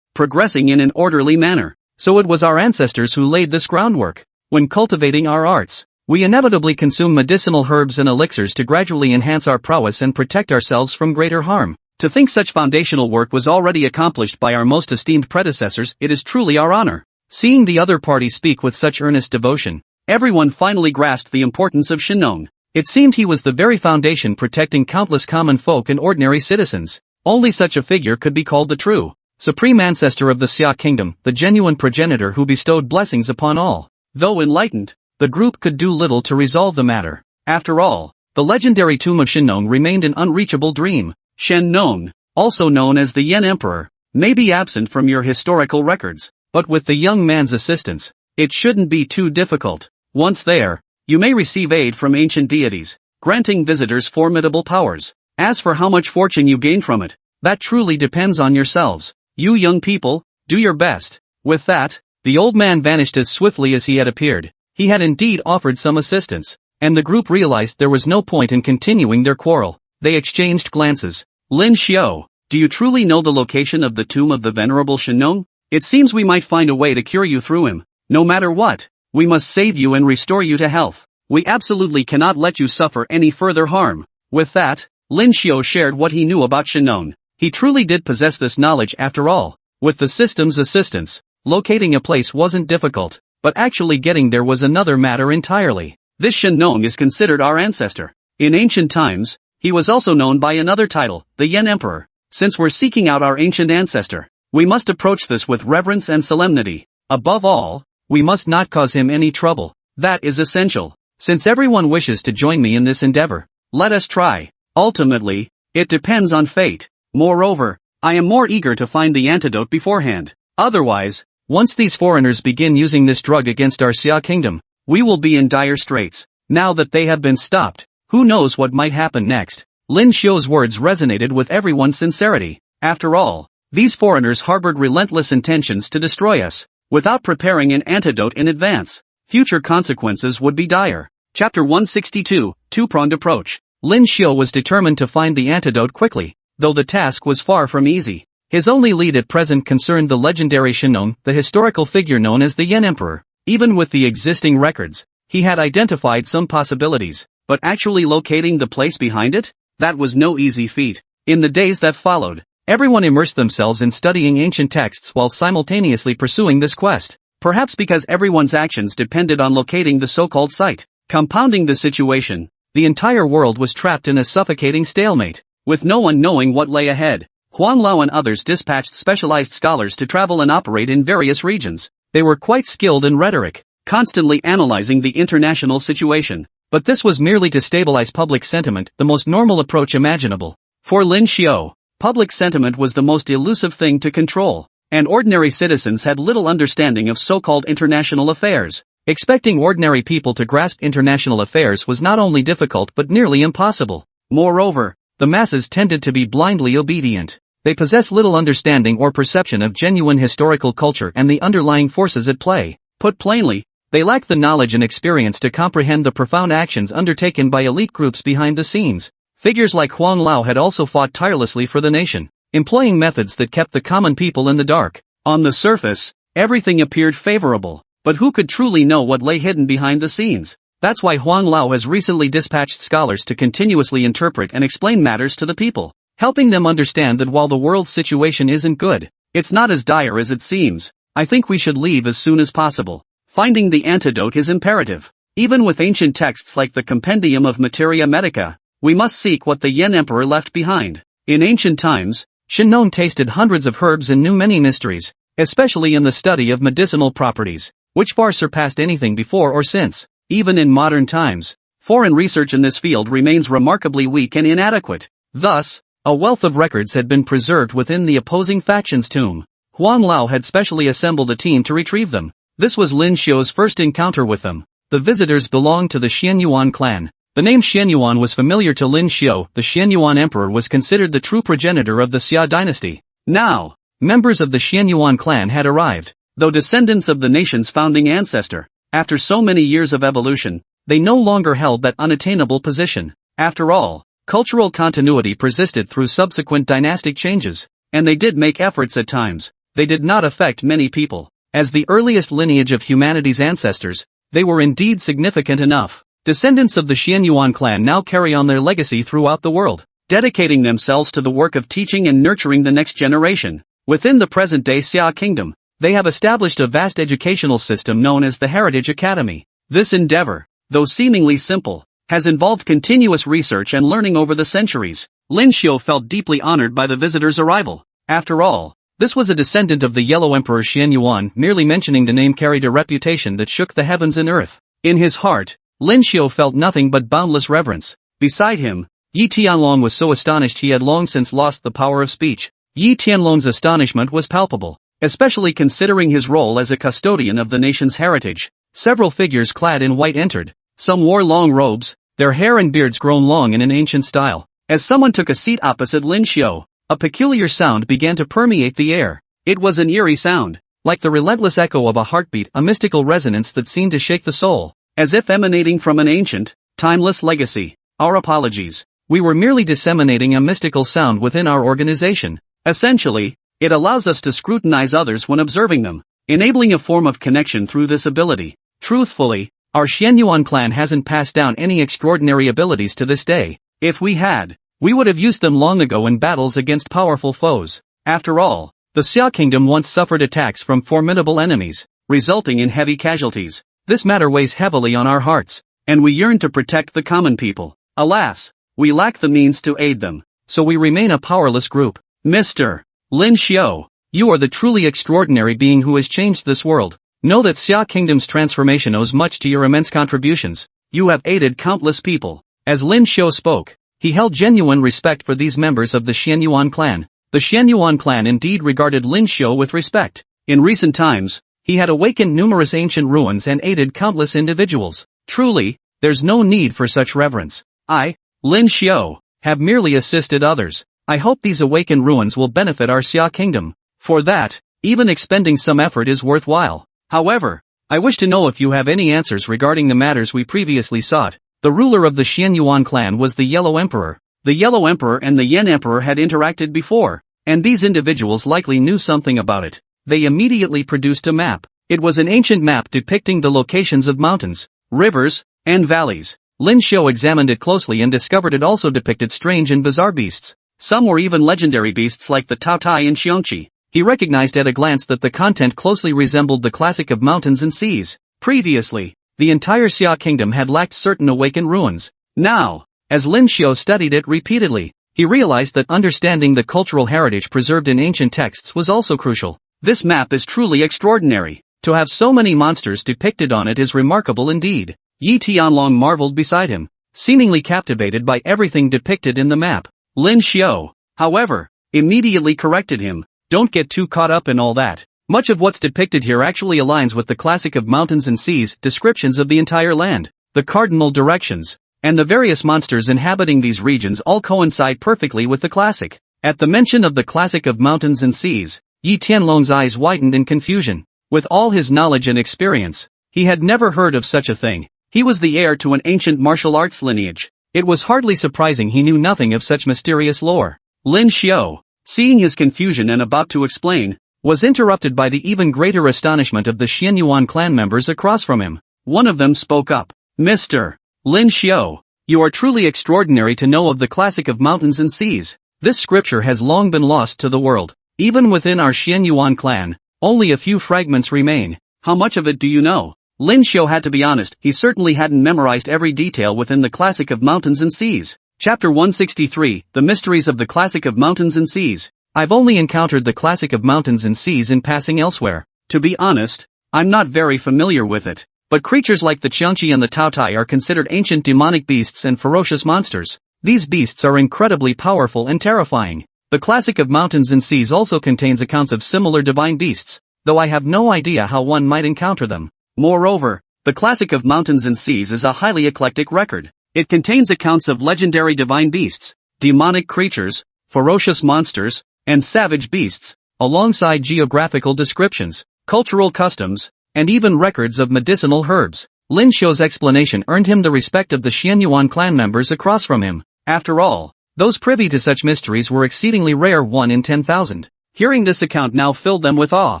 progressing in an orderly manner. So it was our ancestors who laid this groundwork. When cultivating our arts, we inevitably consume medicinal herbs and elixirs to gradually enhance our prowess and protect ourselves from greater harm. To think such foundational work was already accomplished by our most esteemed predecessors, it is truly our honor. Seeing the other party speak with such earnest devotion, everyone finally grasped the importance of Shenong. It seemed he was the very foundation protecting countless common folk and ordinary citizens. Only such a figure could be called the true, supreme ancestor of the Xia Kingdom, the genuine progenitor who bestowed blessings upon all. Though enlightened, the group could do little to resolve the matter. After all, the legendary tomb of Shenong remained an unreachable dream. Shenong, also known as the Yen Emperor, may be absent from your historical records, but with the young man's assistance, it shouldn't be too difficult. Once there, you may receive aid from ancient deities, granting visitors formidable powers. As for how much fortune you gain from it, that truly depends on yourselves. You young people, do your best. With that, the old man vanished as swiftly as he had appeared. He had indeed offered some assistance, and the group realized there was no point in continuing their quarrel. They exchanged glances. Lin Xiao, do you truly know the location of the tomb of the venerable Shenong? It seems we might find a way to cure you through him. No matter what, we must save you and restore you to health. We absolutely cannot let you suffer any further harm. With that, Lin Xiao shared what he knew about Shenong. He truly did possess this knowledge after all. With the system's assistance, locating a place wasn't difficult, but actually getting there was another matter entirely. This Shenong is considered our ancestor. In ancient times, he was also known by another title, the Yen Emperor. Since we're seeking out our ancient ancestor, we must approach this with reverence and solemnity. Above all, we must not cause him any trouble. That is essential. Since everyone wishes to join me in this endeavor, let us try. Ultimately, it depends on fate. Moreover, I am more eager to find the antidote beforehand. Otherwise, once these foreigners begin using this drug against our Xia Kingdom, we will be in dire straits. Now that they have been stopped, who knows what might happen next? Lin Xiao's words resonated with everyone's sincerity. After all, these foreigners harbored relentless intentions to destroy us. Without preparing an antidote in advance, future consequences would be dire. Chapter 162, Two-Pronged Approach. Lin Xiao was determined to find the antidote quickly, though the task was far from easy. His only lead at present concerned the legendary Shenong, the historical figure known as the Yen Emperor. Even with the existing records, he had identified some possibilities, but actually locating the place behind it? That was no easy feat. In the days that followed, everyone immersed themselves in studying ancient texts while simultaneously pursuing this quest. Perhaps because everyone's actions depended on locating the so-called site. Compounding the situation, the entire world was trapped in a suffocating stalemate, with no one knowing what lay ahead. Huang Lao and others dispatched specialized scholars to travel and operate in various regions. They were quite skilled in rhetoric, constantly analyzing the international situation. But this was merely to stabilize public sentiment, the most normal approach imaginable. For Lin Xiao, public sentiment was the most elusive thing to control, and ordinary citizens had little understanding of so-called international affairs. Expecting ordinary people to grasp international affairs was not only difficult but nearly impossible. Moreover, the masses tended to be blindly obedient. They possess little understanding or perception of genuine historical culture and the underlying forces at play. Put plainly, they lack the knowledge and experience to comprehend the profound actions undertaken by elite groups behind the scenes. Figures like Huang Lao had also fought tirelessly for the nation, employing methods that kept the common people in the dark. On the surface, everything appeared favorable, but who could truly know what lay hidden behind the scenes? That's why Huang Lao has recently dispatched scholars to continuously interpret and explain matters to the people, helping them understand that while the world's situation isn't good, it's not as dire as it seems. I think we should leave as soon as possible. Finding the antidote is imperative. Even with ancient texts like the Compendium of Materia Medica, we must seek what the Yin Emperor left behind. In ancient times, Shinnon tasted hundreds of herbs and knew many mysteries, especially in the study of medicinal properties, which far surpassed anything before or since. Even in modern times, foreign research in this field remains remarkably weak and inadequate. Thus, a wealth of records had been preserved within the opposing faction's tomb. Huang Lao had specially assembled a team to retrieve them. This was Lin Xiu's first encounter with them. The visitors belonged to the Xianyuan clan. The name Xianyuan was familiar to Lin Xiu. The Xianyuan emperor was considered the true progenitor of the Xia dynasty. Now, members of the Xianyuan clan had arrived. Though descendants of the nation's founding ancestor, after so many years of evolution, they no longer held that unattainable position. After all, cultural continuity persisted through subsequent dynastic changes, and they did make efforts at times. They did not affect many people. As the earliest lineage of humanity's ancestors, they were indeed significant enough. Descendants of the Xianyuan clan now carry on their legacy throughout the world, dedicating themselves to the work of teaching and nurturing the next generation. Within the present-day Xia Kingdom, they have established a vast educational system known as the Heritage Academy. This endeavor, though seemingly simple, has involved continuous research and learning over the centuries. Lin Xiu felt deeply honored by the visitors' arrival. After all, this was a descendant of the Yellow Emperor Xianyuan. Merely mentioning the name carried a reputation that shook the heavens and earth. In his heart, Lin Xiu felt nothing but boundless reverence. Beside him, Yi Tianlong was so astonished he had long since lost the power of speech. Yi Tianlong's astonishment was palpable, especially considering his role as a custodian of the nation's heritage. Several figures clad in white entered. Some wore long robes, their hair and beards grown long in an ancient style. As someone took a seat opposite Lin Xiu, a peculiar sound began to permeate the air. It was an eerie sound, like the relentless echo of a heartbeat, a mystical resonance that seemed to shake the soul, as if emanating from an ancient, timeless legacy. Our apologies. We were merely disseminating a mystical sound within our organization. Essentially, it allows us to scrutinize others when observing them, enabling a form of connection through this ability. Truthfully, our Xianyuan clan hasn't passed down any extraordinary abilities to this day. If we had, we would have used them long ago in battles against powerful foes. After all, the Xia Kingdom once suffered attacks from formidable enemies, resulting in heavy casualties. This matter weighs heavily on our hearts, and we yearn to protect the common people. Alas, we lack the means to aid them, so we remain a powerless group. Mr. Lin Xiu, you are the truly extraordinary being who has changed this world. Know that Xia Kingdom's transformation owes much to your immense contributions. You have aided countless people. As Lin Xiu spoke, he held genuine respect for these members of the Xianyuan clan. The Xianyuan clan indeed regarded Lin Xiu with respect. In recent times, he had awakened numerous ancient ruins and aided countless individuals. Truly, there's no need for such reverence. I, Lin Xiu, have merely assisted others. I hope these awakened ruins will benefit our Xia Kingdom. For that, even expending some effort is worthwhile. However, I wish to know if you have any answers regarding the matters we previously sought. The ruler of the Xianyuan clan was the Yellow Emperor. The Yellow Emperor and the Yin Emperor had interacted before, and these individuals likely knew something about it. They immediately produced a map. It was an ancient map depicting the locations of mountains, rivers, and valleys. Lin Xiu examined it closely and discovered it also depicted strange and bizarre beasts. Some were even legendary beasts like the Tao Tai and Xiongqi. He recognized at a glance that the content closely resembled the classic of mountains and seas. Previously, the entire Xia Kingdom had lacked certain awakened ruins. Now, as Lin Xiu studied it repeatedly, he realized that understanding the cultural heritage preserved in ancient texts was also crucial. This map is truly extraordinary. To have so many monsters depicted on it is remarkable indeed. Yi Tianlong marveled beside him, seemingly captivated by everything depicted in the map. Lin Xiu, however, immediately corrected him. Don't get too caught up in all that. Much of what's depicted here actually aligns with the classic of mountains and seas descriptions of the entire land. The cardinal directions, and the various monsters inhabiting these regions all coincide perfectly with the classic. At the mention of the classic of mountains and seas, Yi Tianlong's eyes widened in confusion. With all his knowledge and experience, he had never heard of such a thing. He was the heir to an ancient martial arts lineage. It was hardly surprising he knew nothing of such mysterious lore. Lin Xiao, seeing his confusion and about to explain, was interrupted by the even greater astonishment of the Xianyuan clan members across from him. One of them spoke up. Mr. Lin Xiao, you are truly extraordinary to know of the classic of mountains and seas. This scripture has long been lost to the world. Even within our Xianyuan clan, only a few fragments remain. How much of it do you know? Lin Xiao had to be honest, he certainly hadn't memorized every detail within the classic of mountains and seas. Chapter 163, The Mysteries of the Classic of Mountains and Seas. I've only encountered the classic of mountains and seas in passing elsewhere. To be honest, I'm not very familiar with it. But creatures like the Qiangqi and the Taotai are considered ancient demonic beasts and ferocious monsters. These beasts are incredibly powerful and terrifying. The classic of mountains and seas also contains accounts of similar divine beasts, though I have no idea how one might encounter them. Moreover, the classic of mountains and seas is a highly eclectic record. It contains accounts of legendary divine beasts, demonic creatures, ferocious monsters, and savage beasts, alongside geographical descriptions, cultural customs, and even records of medicinal herbs. Lin Xiao's explanation earned him the respect of the Xianyuan clan members across from him. After all, those privy to such mysteries were exceedingly rare, 1 in 10,000. Hearing this account now filled them with awe,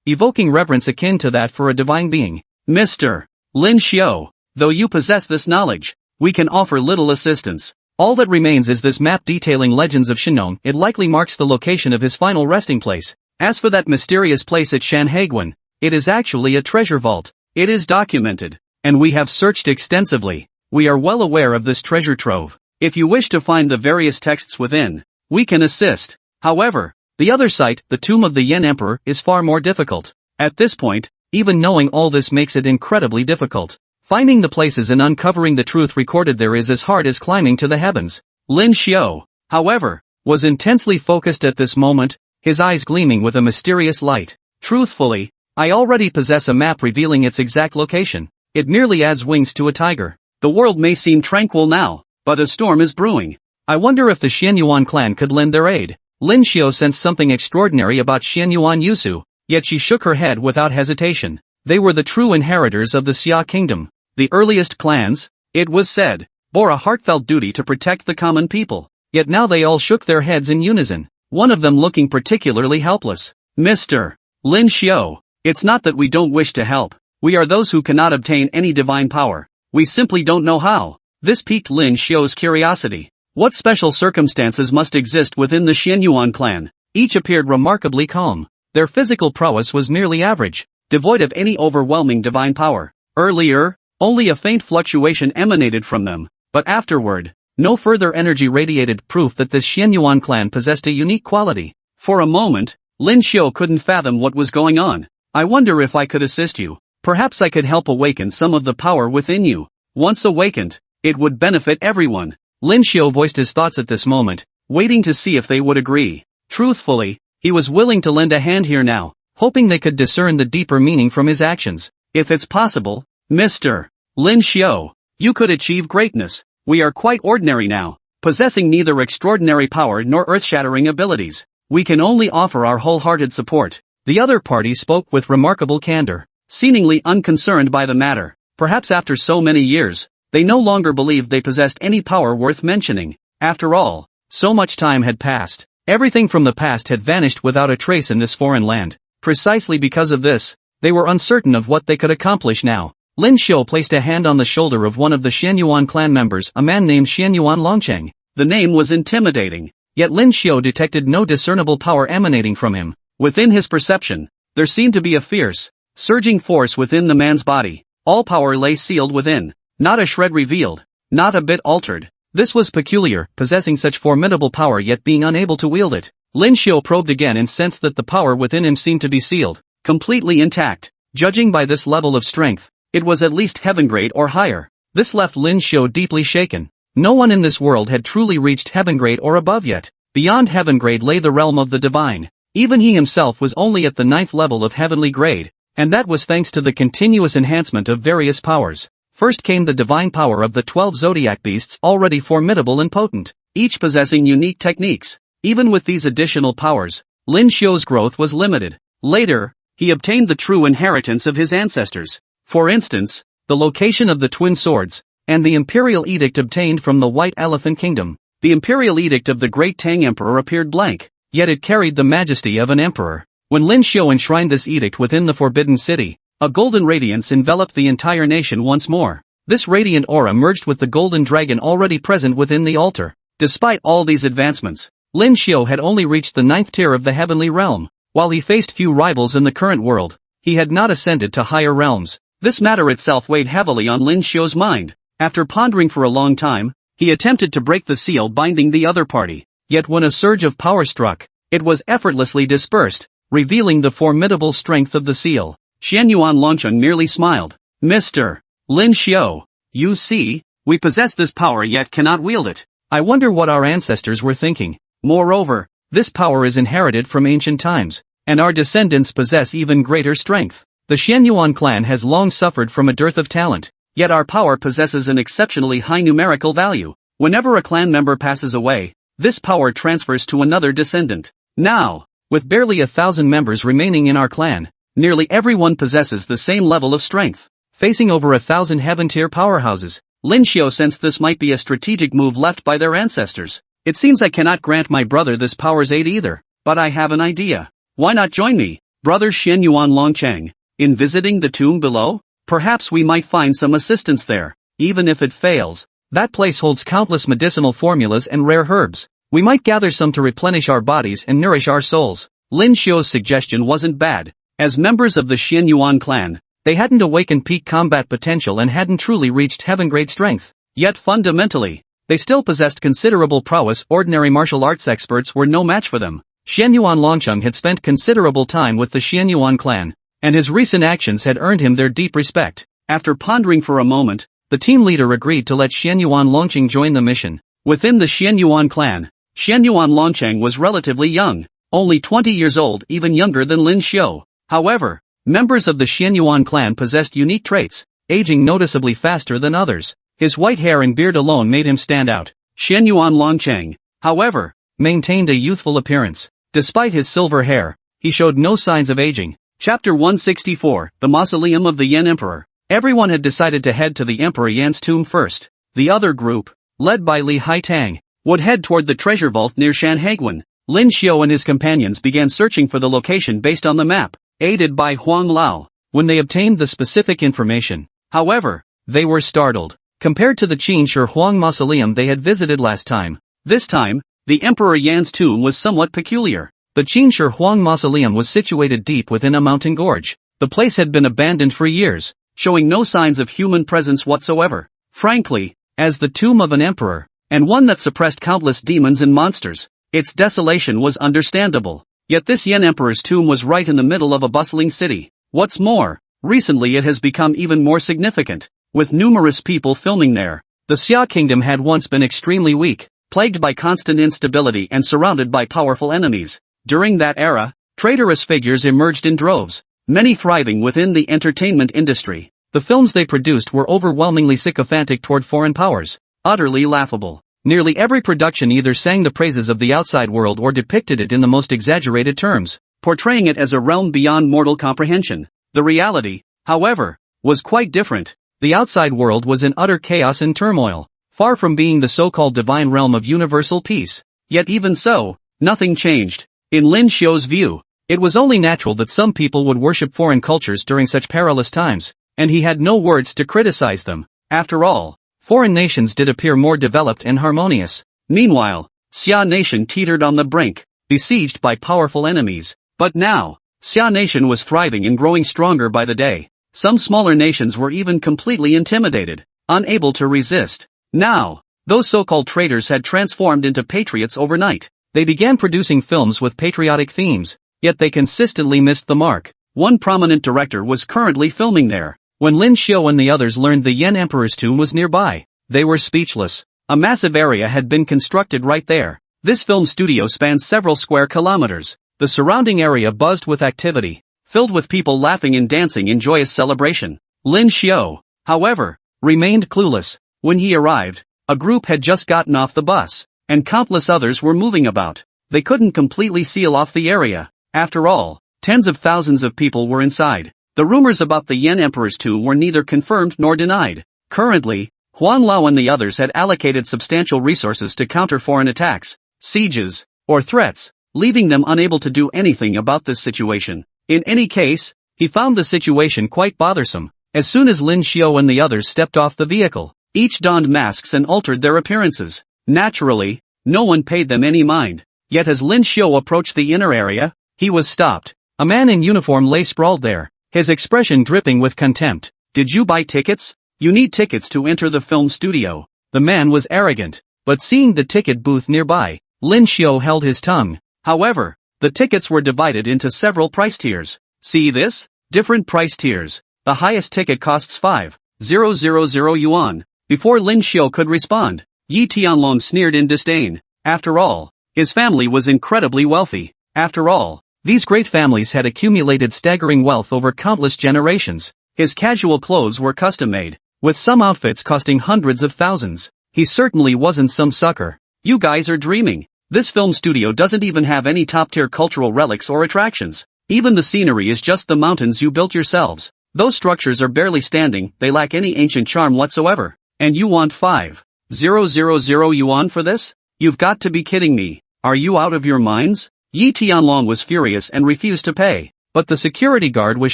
evoking reverence akin to that for a divine being. Mr. Lin Xiao, though you possess this knowledge, we can offer little assistance. All that remains is this map detailing legends of Shenong. It likely marks the location of his final resting place. As for that mysterious place at Shanhaiguan, it is actually a treasure vault. It is documented, and we have searched extensively. We are well aware of this treasure trove. If you wish to find the various texts within, we can assist. However, the other site, the tomb of the Yan Emperor, is far more difficult. At this point, even knowing all this makes it incredibly difficult. Finding the places and uncovering the truth recorded there is as hard as climbing to the heavens. Lin Xiao, however, was intensely focused at this moment, his eyes gleaming with a mysterious light. Truthfully, I already possess a map revealing its exact location. It merely adds wings to a tiger. The world may seem tranquil now, but a storm is brewing. I wonder if the Xianyuan clan could lend their aid. Lin Xiao sensed something extraordinary about Xianyuan Yusu, yet she shook her head without hesitation. They were the true inheritors of the Xia Kingdom. The earliest clans, it was said, bore a heartfelt duty to protect the common people. Yet now they all shook their heads in unison, one of them looking particularly helpless. Mr. Lin Xiao, it's not that we don't wish to help. We are those who cannot obtain any divine power. We simply don't know how. This piqued Lin Xiao's curiosity. What special circumstances must exist within the Xianyuan clan? Each appeared remarkably calm. Their physical prowess was merely average, devoid of any overwhelming divine power. Earlier, only a faint fluctuation emanated from them, but afterward, no further energy radiated, proof that this Xianyuan clan possessed a unique quality. For a moment, Lin Xiao couldn't fathom what was going on. I wonder if I could assist you. Perhaps I could help awaken some of the power within you. Once awakened, it would benefit everyone. Lin Xiao voiced his thoughts at this moment, waiting to see if they would agree. Truthfully, he was willing to lend a hand here now, hoping they could discern the deeper meaning from his actions. If it's possible, Mr. Lin Xiao, you could achieve greatness. We are quite ordinary now, possessing neither extraordinary power nor earth-shattering abilities. We can only offer our wholehearted support. The other party spoke with remarkable candor, seemingly unconcerned by the matter. Perhaps after so many years, they no longer believed they possessed any power worth mentioning. After all, so much time had passed. Everything from the past had vanished without a trace in this foreign land. Precisely because of this, they were uncertain of what they could accomplish now. Lin Xiao placed a hand on the shoulder of one of the Xianyuan clan members, a man named Xianyuan Longcheng. The name was intimidating, yet Lin Xiao detected no discernible power emanating from him. Within his perception, there seemed to be a fierce, surging force within the man's body. All power lay sealed within, not a shred revealed, not a bit altered. This was peculiar, possessing such formidable power yet being unable to wield it. Lin Xiao probed again and sensed that the power within him seemed to be sealed, completely intact. Judging by this level of strength, it was at least heaven grade or higher. This left Lin Xiao deeply shaken. No one in this world had truly reached heaven grade or above yet. Beyond heaven grade lay the realm of the divine. Even he himself was only at the 9th level of heavenly grade, and that was thanks to the continuous enhancement of various powers. First came the divine power of the 12 zodiac beasts, already formidable and potent, each possessing unique techniques. Even with these additional powers, Lin Xiu's growth was limited. Later, he obtained the true inheritance of his ancestors. For instance, the location of the twin swords, and the imperial edict obtained from the White Elephant Kingdom. The imperial edict of the Great Tang Emperor appeared blank, yet it carried the majesty of an emperor. When Lin Xiu enshrined this edict within the Forbidden City, a golden radiance enveloped the entire nation once more. This radiant aura merged with the golden dragon already present within the altar. Despite all these advancements, Lin Xiu had only reached the 9th tier of the heavenly realm. While he faced few rivals in the current world, he had not ascended to higher realms. This matter itself weighed heavily on Lin Xiu's mind. After pondering for a long time, he attempted to break the seal binding the other party. Yet when a surge of power struck, it was effortlessly dispersed, revealing the formidable strength of the seal. Xianyuan Longcheng merely smiled. Mr. Lin Xiu, you see, we possess this power yet cannot wield it. I wonder what our ancestors were thinking. Moreover, this power is inherited from ancient times, and our descendants possess even greater strength. The Xianyuan clan has long suffered from a dearth of talent, yet our power possesses an exceptionally high numerical value. Whenever a clan member passes away, this power transfers to another descendant. Now, with barely 1,000 members remaining in our clan, nearly everyone possesses the same level of strength. Facing over 1,000 heaven-tier powerhouses, Lin Xiu sensed this might be a strategic move left by their ancestors. It seems I cannot grant my brother this power's aid either, but I have an idea. Why not join me, brother Xianyuan Longcheng, in visiting the tomb below? Perhaps we might find some assistance there. Even if it fails, that place holds countless medicinal formulas and rare herbs. We might gather some to replenish our bodies and nourish our souls. Lin Xiu's suggestion wasn't bad. As members of the Xianyuan clan, they hadn't awakened peak combat potential and hadn't truly reached heaven-grade strength. Yet fundamentally, they still possessed considerable prowess. Ordinary martial arts experts were no match for them. Xianyuan Longcheng had spent considerable time with the Xianyuan clan, and his recent actions had earned him their deep respect. After pondering for a moment, the team leader agreed to let Xianyuan Longcheng join the mission. Within the Xianyuan clan, Xianyuan Longcheng was relatively young, only 20 years old, even younger than Lin Xiu. However, members of the Xianyuan clan possessed unique traits, aging noticeably faster than others. His white hair and beard alone made him stand out. Xianyuan Longcheng, however, maintained a youthful appearance. Despite his silver hair, he showed no signs of aging. Chapter 164, The Mausoleum of the Yan Emperor. Everyone had decided to head to the Emperor Yan's tomb first. The other group, led by Li Haitang, would head toward the treasure vault near Shanhaiguan. Lin Xiu and his companions began searching for the location based on the map, aided by Huang Lao. When they obtained the specific information, however, they were startled. Compared to the Qin Shi Huang mausoleum they had visited last time, this time, the Emperor Yan's tomb was somewhat peculiar. The Qin Shi Huang mausoleum was situated deep within a mountain gorge. The place had been abandoned for years, showing no signs of human presence whatsoever. Frankly, as the tomb of an emperor, and one that suppressed countless demons and monsters, its desolation was understandable. Yet this Yan Emperor's tomb was right in the middle of a bustling city. What's more, recently it has become even more significant, with numerous people filming there. The Xia Kingdom had once been extremely weak, plagued by constant instability and surrounded by powerful enemies. During that era, traitorous figures emerged in droves, many thriving within the entertainment industry. The films they produced were overwhelmingly sycophantic toward foreign powers, utterly laughable. Nearly every production either sang the praises of the outside world or depicted it in the most exaggerated terms, portraying it as a realm beyond mortal comprehension. The reality, however, was quite different. The outside world was in utter chaos and turmoil, far from being the so-called divine realm of universal peace. Yet even so, nothing changed. In Lin Xiu's view, it was only natural that some people would worship foreign cultures during such perilous times, and he had no words to criticize them. After all, foreign nations did appear more developed and harmonious. Meanwhile, Xia Nation teetered on the brink, besieged by powerful enemies. But now, Xia Nation was thriving and growing stronger by the day. Some smaller nations were even completely intimidated, unable to resist. Now, those so-called traitors had transformed into patriots overnight. They began producing films with patriotic themes, yet they consistently missed the mark. One prominent director was currently filming there. When Lin Xiu and the others learned the Yan Emperor's tomb was nearby, they were speechless. A massive area had been constructed right there. This film studio spans several square kilometers. The surrounding area buzzed with activity, filled with people laughing and dancing in joyous celebration. Lin Xiu, however, remained clueless. When he arrived, a group had just gotten off the bus, and countless others were moving about. they couldn't completely seal off the area. After all, tens of thousands of people were inside. The rumors about the Qin Emperor's tomb were neither confirmed nor denied. Currently, Huan Lao and the others had allocated substantial resources to counter foreign attacks, sieges, or threats, leaving them unable to do anything about this situation. In any case, he found the situation quite bothersome. As soon as Lin Xiao and the others stepped off the vehicle, each donned masks and altered their appearances. Naturally, no one paid them any mind. Yet as Lin Xiao approached the inner area, he was stopped. A man in uniform lay sprawled there, his expression dripping with contempt. "Did you buy tickets? You need tickets to enter the film studio." The man was arrogant, but seeing the ticket booth nearby, Lin Xiao held his tongue. However, the tickets were divided into several price tiers. "See this? Different price tiers. The highest ticket costs 5,000 yuan. Before Lin Xiao could respond, Yi Tianlong sneered in disdain. After all, his family was incredibly wealthy. After all, these great families had accumulated staggering wealth over countless generations. His casual clothes were custom-made, with some outfits costing hundreds of thousands. He certainly wasn't some sucker. "You guys are dreaming. This film studio doesn't even have any top-tier cultural relics or attractions. Even the scenery is just the mountains you built yourselves. Those structures are barely standing, they lack any ancient charm whatsoever. And you want 5,000 yuan for this? You've got to be kidding me. Are you out of your minds?" Yi Tianlong was furious and refused to pay. But the security guard was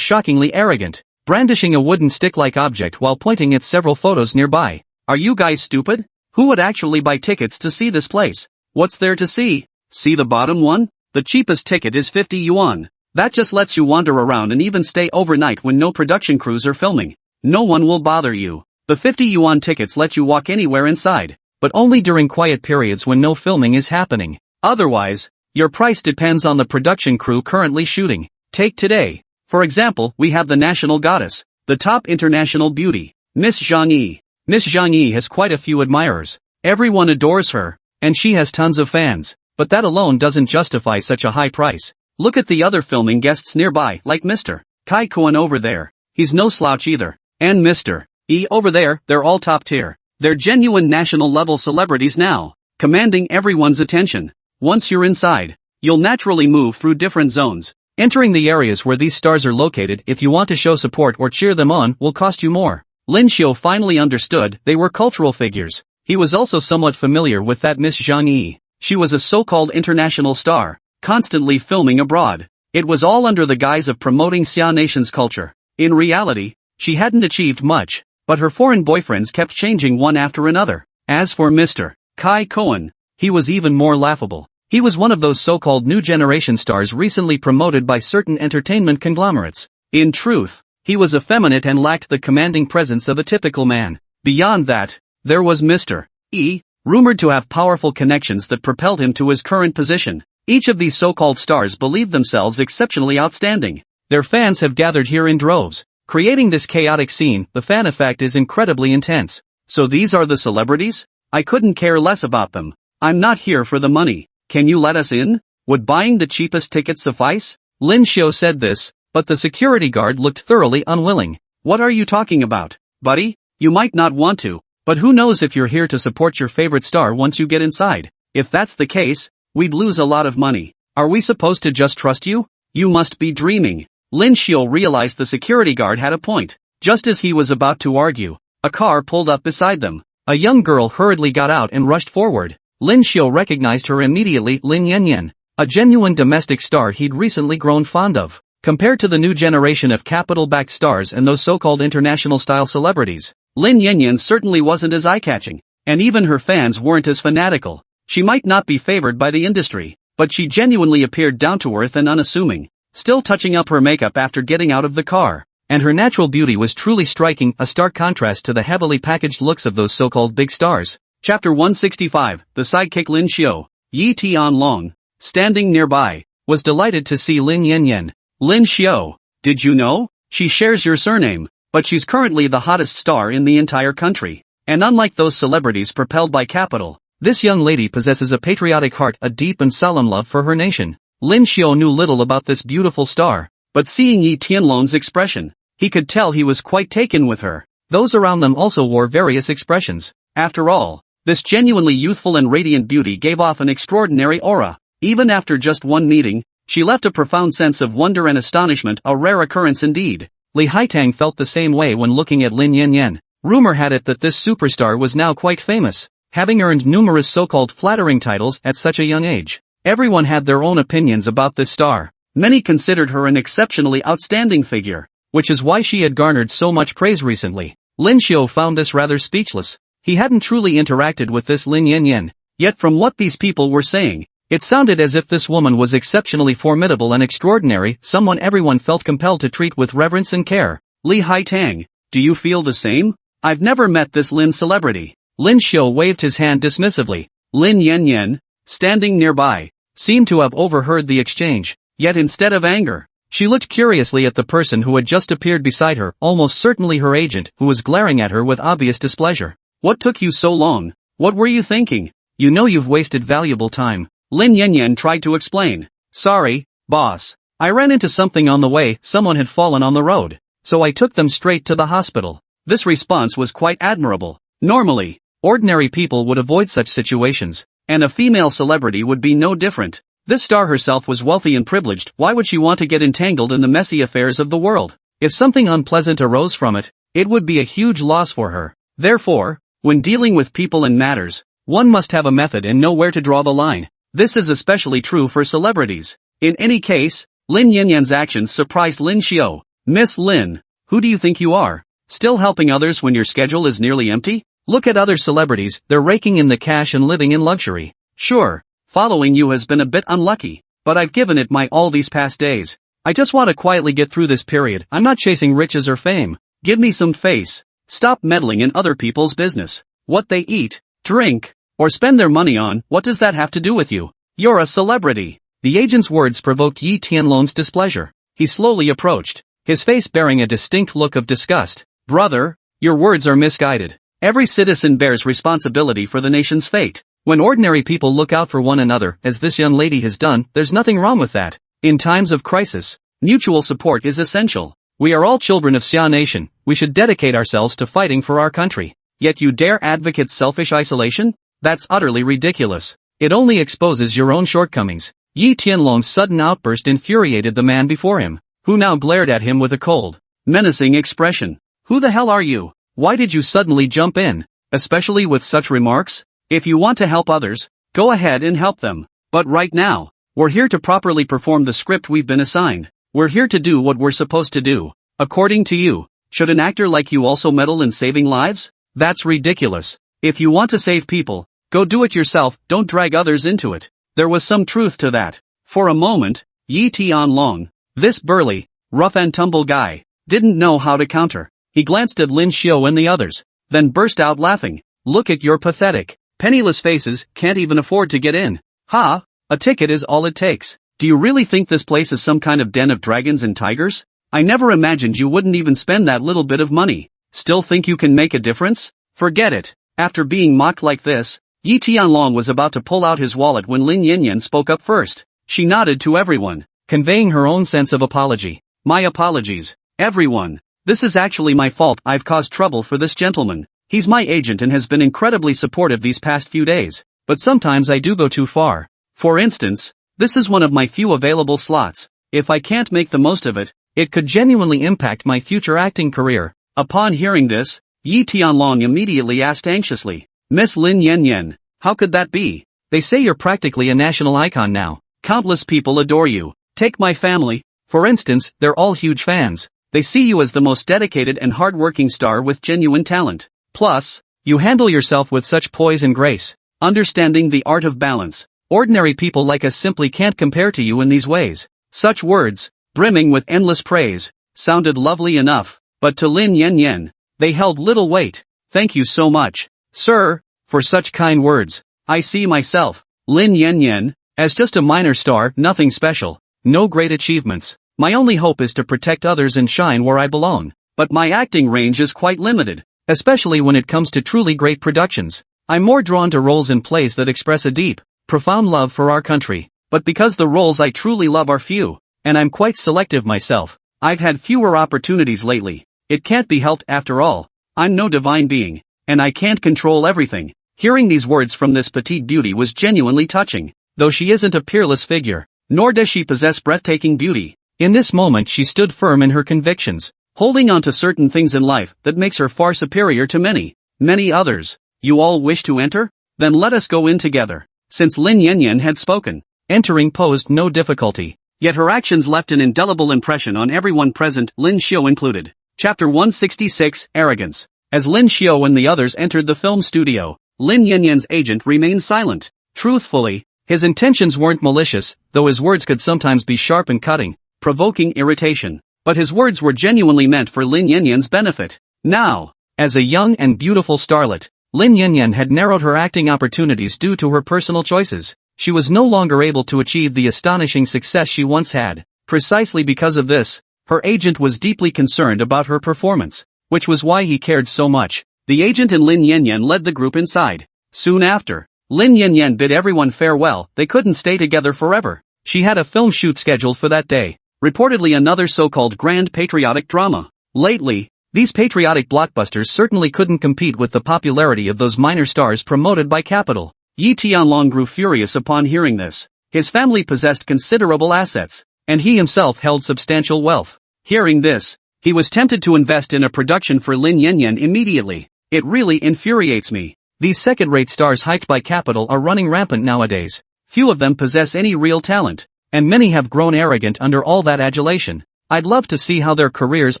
shockingly arrogant, brandishing a wooden stick-like object while pointing at several photos nearby. "Are you guys stupid? Who would actually buy tickets to see this place? What's there to see? See the bottom one? The cheapest ticket is 50 yuan. That just lets you wander around and even stay overnight when no production crews are filming. No one will bother you. The 50 yuan tickets let you walk anywhere inside, but only during quiet periods when no filming is happening. Otherwise, your price depends on the production crew currently shooting. Take today. For example, we have the national goddess, the top international beauty, Miss Zhang Yi. Miss Zhang Yi has quite a few admirers. Everyone adores her, and she has tons of fans, but that alone doesn't justify such a high price. Look at the other filming guests nearby, like Mr. Kai Koen over there. He's no slouch either. And Mr. E over there, they're all top tier. They're genuine national level celebrities now, commanding everyone's attention. Once you're inside, you'll naturally move through different zones. Entering the areas where these stars are located if you want to show support or cheer them on will cost you more." Lin Xiao finally understood they were cultural figures. He was also somewhat familiar with that Miss Zhang Yi. She was a so-called international star, constantly filming abroad. It was all under the guise of promoting Xia Nation's culture. In reality, she hadn't achieved much, but her foreign boyfriends kept changing one after another. As for Mr. Kai Koen, he was even more laughable. He was one of those so-called new generation stars recently promoted by certain entertainment conglomerates. In truth, he was effeminate and lacked the commanding presence of a typical man. Beyond that, there was Mr. E, rumored to have powerful connections that propelled him to his current position. Each of these so-called stars believed themselves exceptionally outstanding. Their fans have gathered here in droves, creating this chaotic scene. The fan effect is incredibly intense. So these are the celebrities? I couldn't care less about them. I'm not here for the money. Can you let us in? Would buying the cheapest ticket suffice? Lin Xiao said this, but the security guard looked thoroughly unwilling. What are you talking about, buddy? You might not want to, but who knows if you're here to support your favorite star once you get inside. If that's the case, we'd lose a lot of money. Are we supposed to just trust you? You must be dreaming. Lin Xiao realized the security guard had a point. Just as he was about to argue, a car pulled up beside them. A young girl hurriedly got out and rushed forward. Lin Xiao recognized her immediately. Lin Yanyan, a genuine domestic star he'd recently grown fond of. Compared to the new generation of capital-backed stars and those so-called international-style celebrities, Lin Yanyan certainly wasn't as eye-catching, and even her fans weren't as fanatical. She might not be favored by the industry, but she genuinely appeared down-to-earth and unassuming, still touching up her makeup after getting out of the car, and her natural beauty was truly striking, a stark contrast to the heavily packaged looks of those so-called big stars. Chapter 165, The Sidekick. Lin Xiao, Yi Tianlong, standing nearby, was delighted to see Lin Yanyan. Lin Xiao, did you know? She shares your surname, but she's currently the hottest star in the entire country. And unlike those celebrities propelled by capital, this young lady possesses a patriotic heart, a deep and solemn love for her nation. Lin Xiao knew little about this beautiful star, but seeing Yi Tianlong's expression, he could tell he was quite taken with her. Those around them also wore various expressions. After all, this genuinely youthful and radiant beauty gave off an extraordinary aura. Even after just one meeting, she left a profound sense of wonder and astonishment, a rare occurrence indeed. Li Haitang felt the same way when looking at Lin Yanyan. Rumor had it that this superstar was now quite famous, having earned numerous so-called flattering titles at such a young age. Everyone had their own opinions about this star. Many considered her an exceptionally outstanding figure, which is why she had garnered so much praise recently. Lin Xiu found this rather speechless. He hadn't truly interacted with this Lin Yanyan, yet from what these people were saying, it sounded as if this woman was exceptionally formidable and extraordinary, someone everyone felt compelled to treat with reverence and care. Li Haitang, do you feel the same? I've never met this Lin celebrity. Lin Xiu waved his hand dismissively. Lin Yanyan, standing nearby, seemed to have overheard the exchange, yet instead of anger, she looked curiously at the person who had just appeared beside her, almost certainly her agent, who was glaring at her with obvious displeasure. What took you so long? What were you thinking? You know you've wasted valuable time. Lin Yanyan tried to explain. Sorry, boss. I ran into something on the way, someone had fallen on the road, so I took them straight to the hospital. This response was quite admirable. Normally, ordinary people would avoid such situations, and a female celebrity would be no different. This star herself was wealthy and privileged, why would she want to get entangled in the messy affairs of the world? If something unpleasant arose from it, it would be a huge loss for her. Therefore, when dealing with people and matters, one must have a method and know where to draw the line. This is especially true for celebrities. In any case, Lin Yanyan's actions surprised Lin Xiu. Miss Lin, who do you think you are? Still helping others when your schedule is nearly empty? Look at other celebrities, they're raking in the cash and living in luxury. Sure, following you has been a bit unlucky, but I've given it my all these past days. I just want to quietly get through this period. I'm not chasing riches or fame. Give me some face. Stop meddling in other people's business. What they eat, drink, or spend their money on, what does that have to do with you? You're a celebrity. The agent's words provoked Yi Tianlong's displeasure. He slowly approached, his face bearing a distinct look of disgust. Brother, your words are misguided. Every citizen bears responsibility for the nation's fate. When ordinary people look out for one another, as this young lady has done, there's nothing wrong with that. In times of crisis, mutual support is essential. We are all children of Xia Nation, we should dedicate ourselves to fighting for our country. Yet you dare advocate selfish isolation? That's utterly ridiculous. It only exposes your own shortcomings. Yi Tianlong's sudden outburst infuriated the man before him, who now glared at him with a cold, menacing expression. Who the hell are you? Why did you suddenly jump in? Especially with such remarks? If you want to help others, go ahead and help them. But right now, we're here to properly perform the script we've been assigned. We're here to do what we're supposed to do. According to you, should an actor like you also meddle in saving lives? That's ridiculous. If you want to save people, go do it yourself, don't drag others into it. There was some truth to that. For a moment, Yi Tianlong, this burly, rough and tumble guy, didn't know how to counter. He glanced at Lin Xiu and the others, then burst out laughing. Look at your pathetic, penniless faces, can't even afford to get in. Ha, a ticket is all it takes. Do you really think this place is some kind of den of dragons and tigers? I never imagined you wouldn't even spend that little bit of money. Still think you can make a difference? Forget it. After being mocked like this, Yi Tianlong was about to pull out his wallet when Lin Yanyan spoke up first. She nodded to everyone, conveying her own sense of apology. My apologies, everyone. This is actually my fault. I've caused trouble for this gentleman. He's my agent and has been incredibly supportive these past few days, but sometimes I do go too far. For instance, this is one of my few available slots. If I can't make the most of it, it could genuinely impact my future acting career. Upon hearing this, Yi Tianlong immediately asked anxiously, Miss Lin Yanyan, how could that be? They say you're practically a national icon now. Countless people adore you. Take my family, for instance, they're all huge fans. They see you as the most dedicated and hard-working star with genuine talent. Plus, you handle yourself with such poise and grace, understanding the art of balance. Ordinary people like us simply can't compare to you in these ways. Such words, brimming with endless praise, sounded lovely enough, but to Lin Yanyan, they held little weight. Thank you so much, sir, for such kind words. I see myself, Lin Yanyan, as just a minor star, nothing special, no great achievements. My only hope is to protect others and shine where I belong. But my acting range is quite limited, especially when it comes to truly great productions. I'm more drawn to roles in plays that express a deep, profound love for our country. But because the roles I truly love are few, and I'm quite selective myself, I've had fewer opportunities lately. It can't be helped after all. I'm no divine being, and I can't control everything. Hearing these words from this petite beauty was genuinely touching. though she isn't a peerless figure, nor does she possess breathtaking beauty. In this moment she stood firm in her convictions, holding on to certain things in life that makes her far superior to many others. You all wish to enter? Then let us go in together. Since Lin Yanyan had spoken, entering posed no difficulty. Yet her actions left an indelible impression on everyone present, Lin Xiu included. Chapter 166, Arrogance. As Lin Xiu and the others entered the film studio, Lin Yanyan's agent remained silent. Truthfully, his intentions weren't malicious, though his words could sometimes be sharp and cutting, provoking irritation. But his words were genuinely meant for Lin Yanyan's benefit. Now, as a young and beautiful starlet, Lin Yanyan had narrowed her acting opportunities due to her personal choices. She was no longer able to achieve the astonishing success she once had. Precisely because of this, her agent was deeply concerned about her performance, which was why he cared so much. The agent and Lin Yanyan led the group inside. Soon after, Lin Yanyan bid everyone farewell. They couldn't stay together forever. She had a film shoot scheduled for that day, reportedly another so-called grand patriotic drama. Lately, these patriotic blockbusters certainly couldn't compete with the popularity of those minor stars promoted by Capital. Yi Tianlong grew furious upon hearing this. His family possessed considerable assets, and he himself held substantial wealth. Hearing this, he was tempted to invest in a production for Lin Yanyan immediately. It really infuriates me. These second-rate stars hyped by Capital are running rampant nowadays. Few of them possess any real talent, and many have grown arrogant under all that adulation. I'd love to see how their careers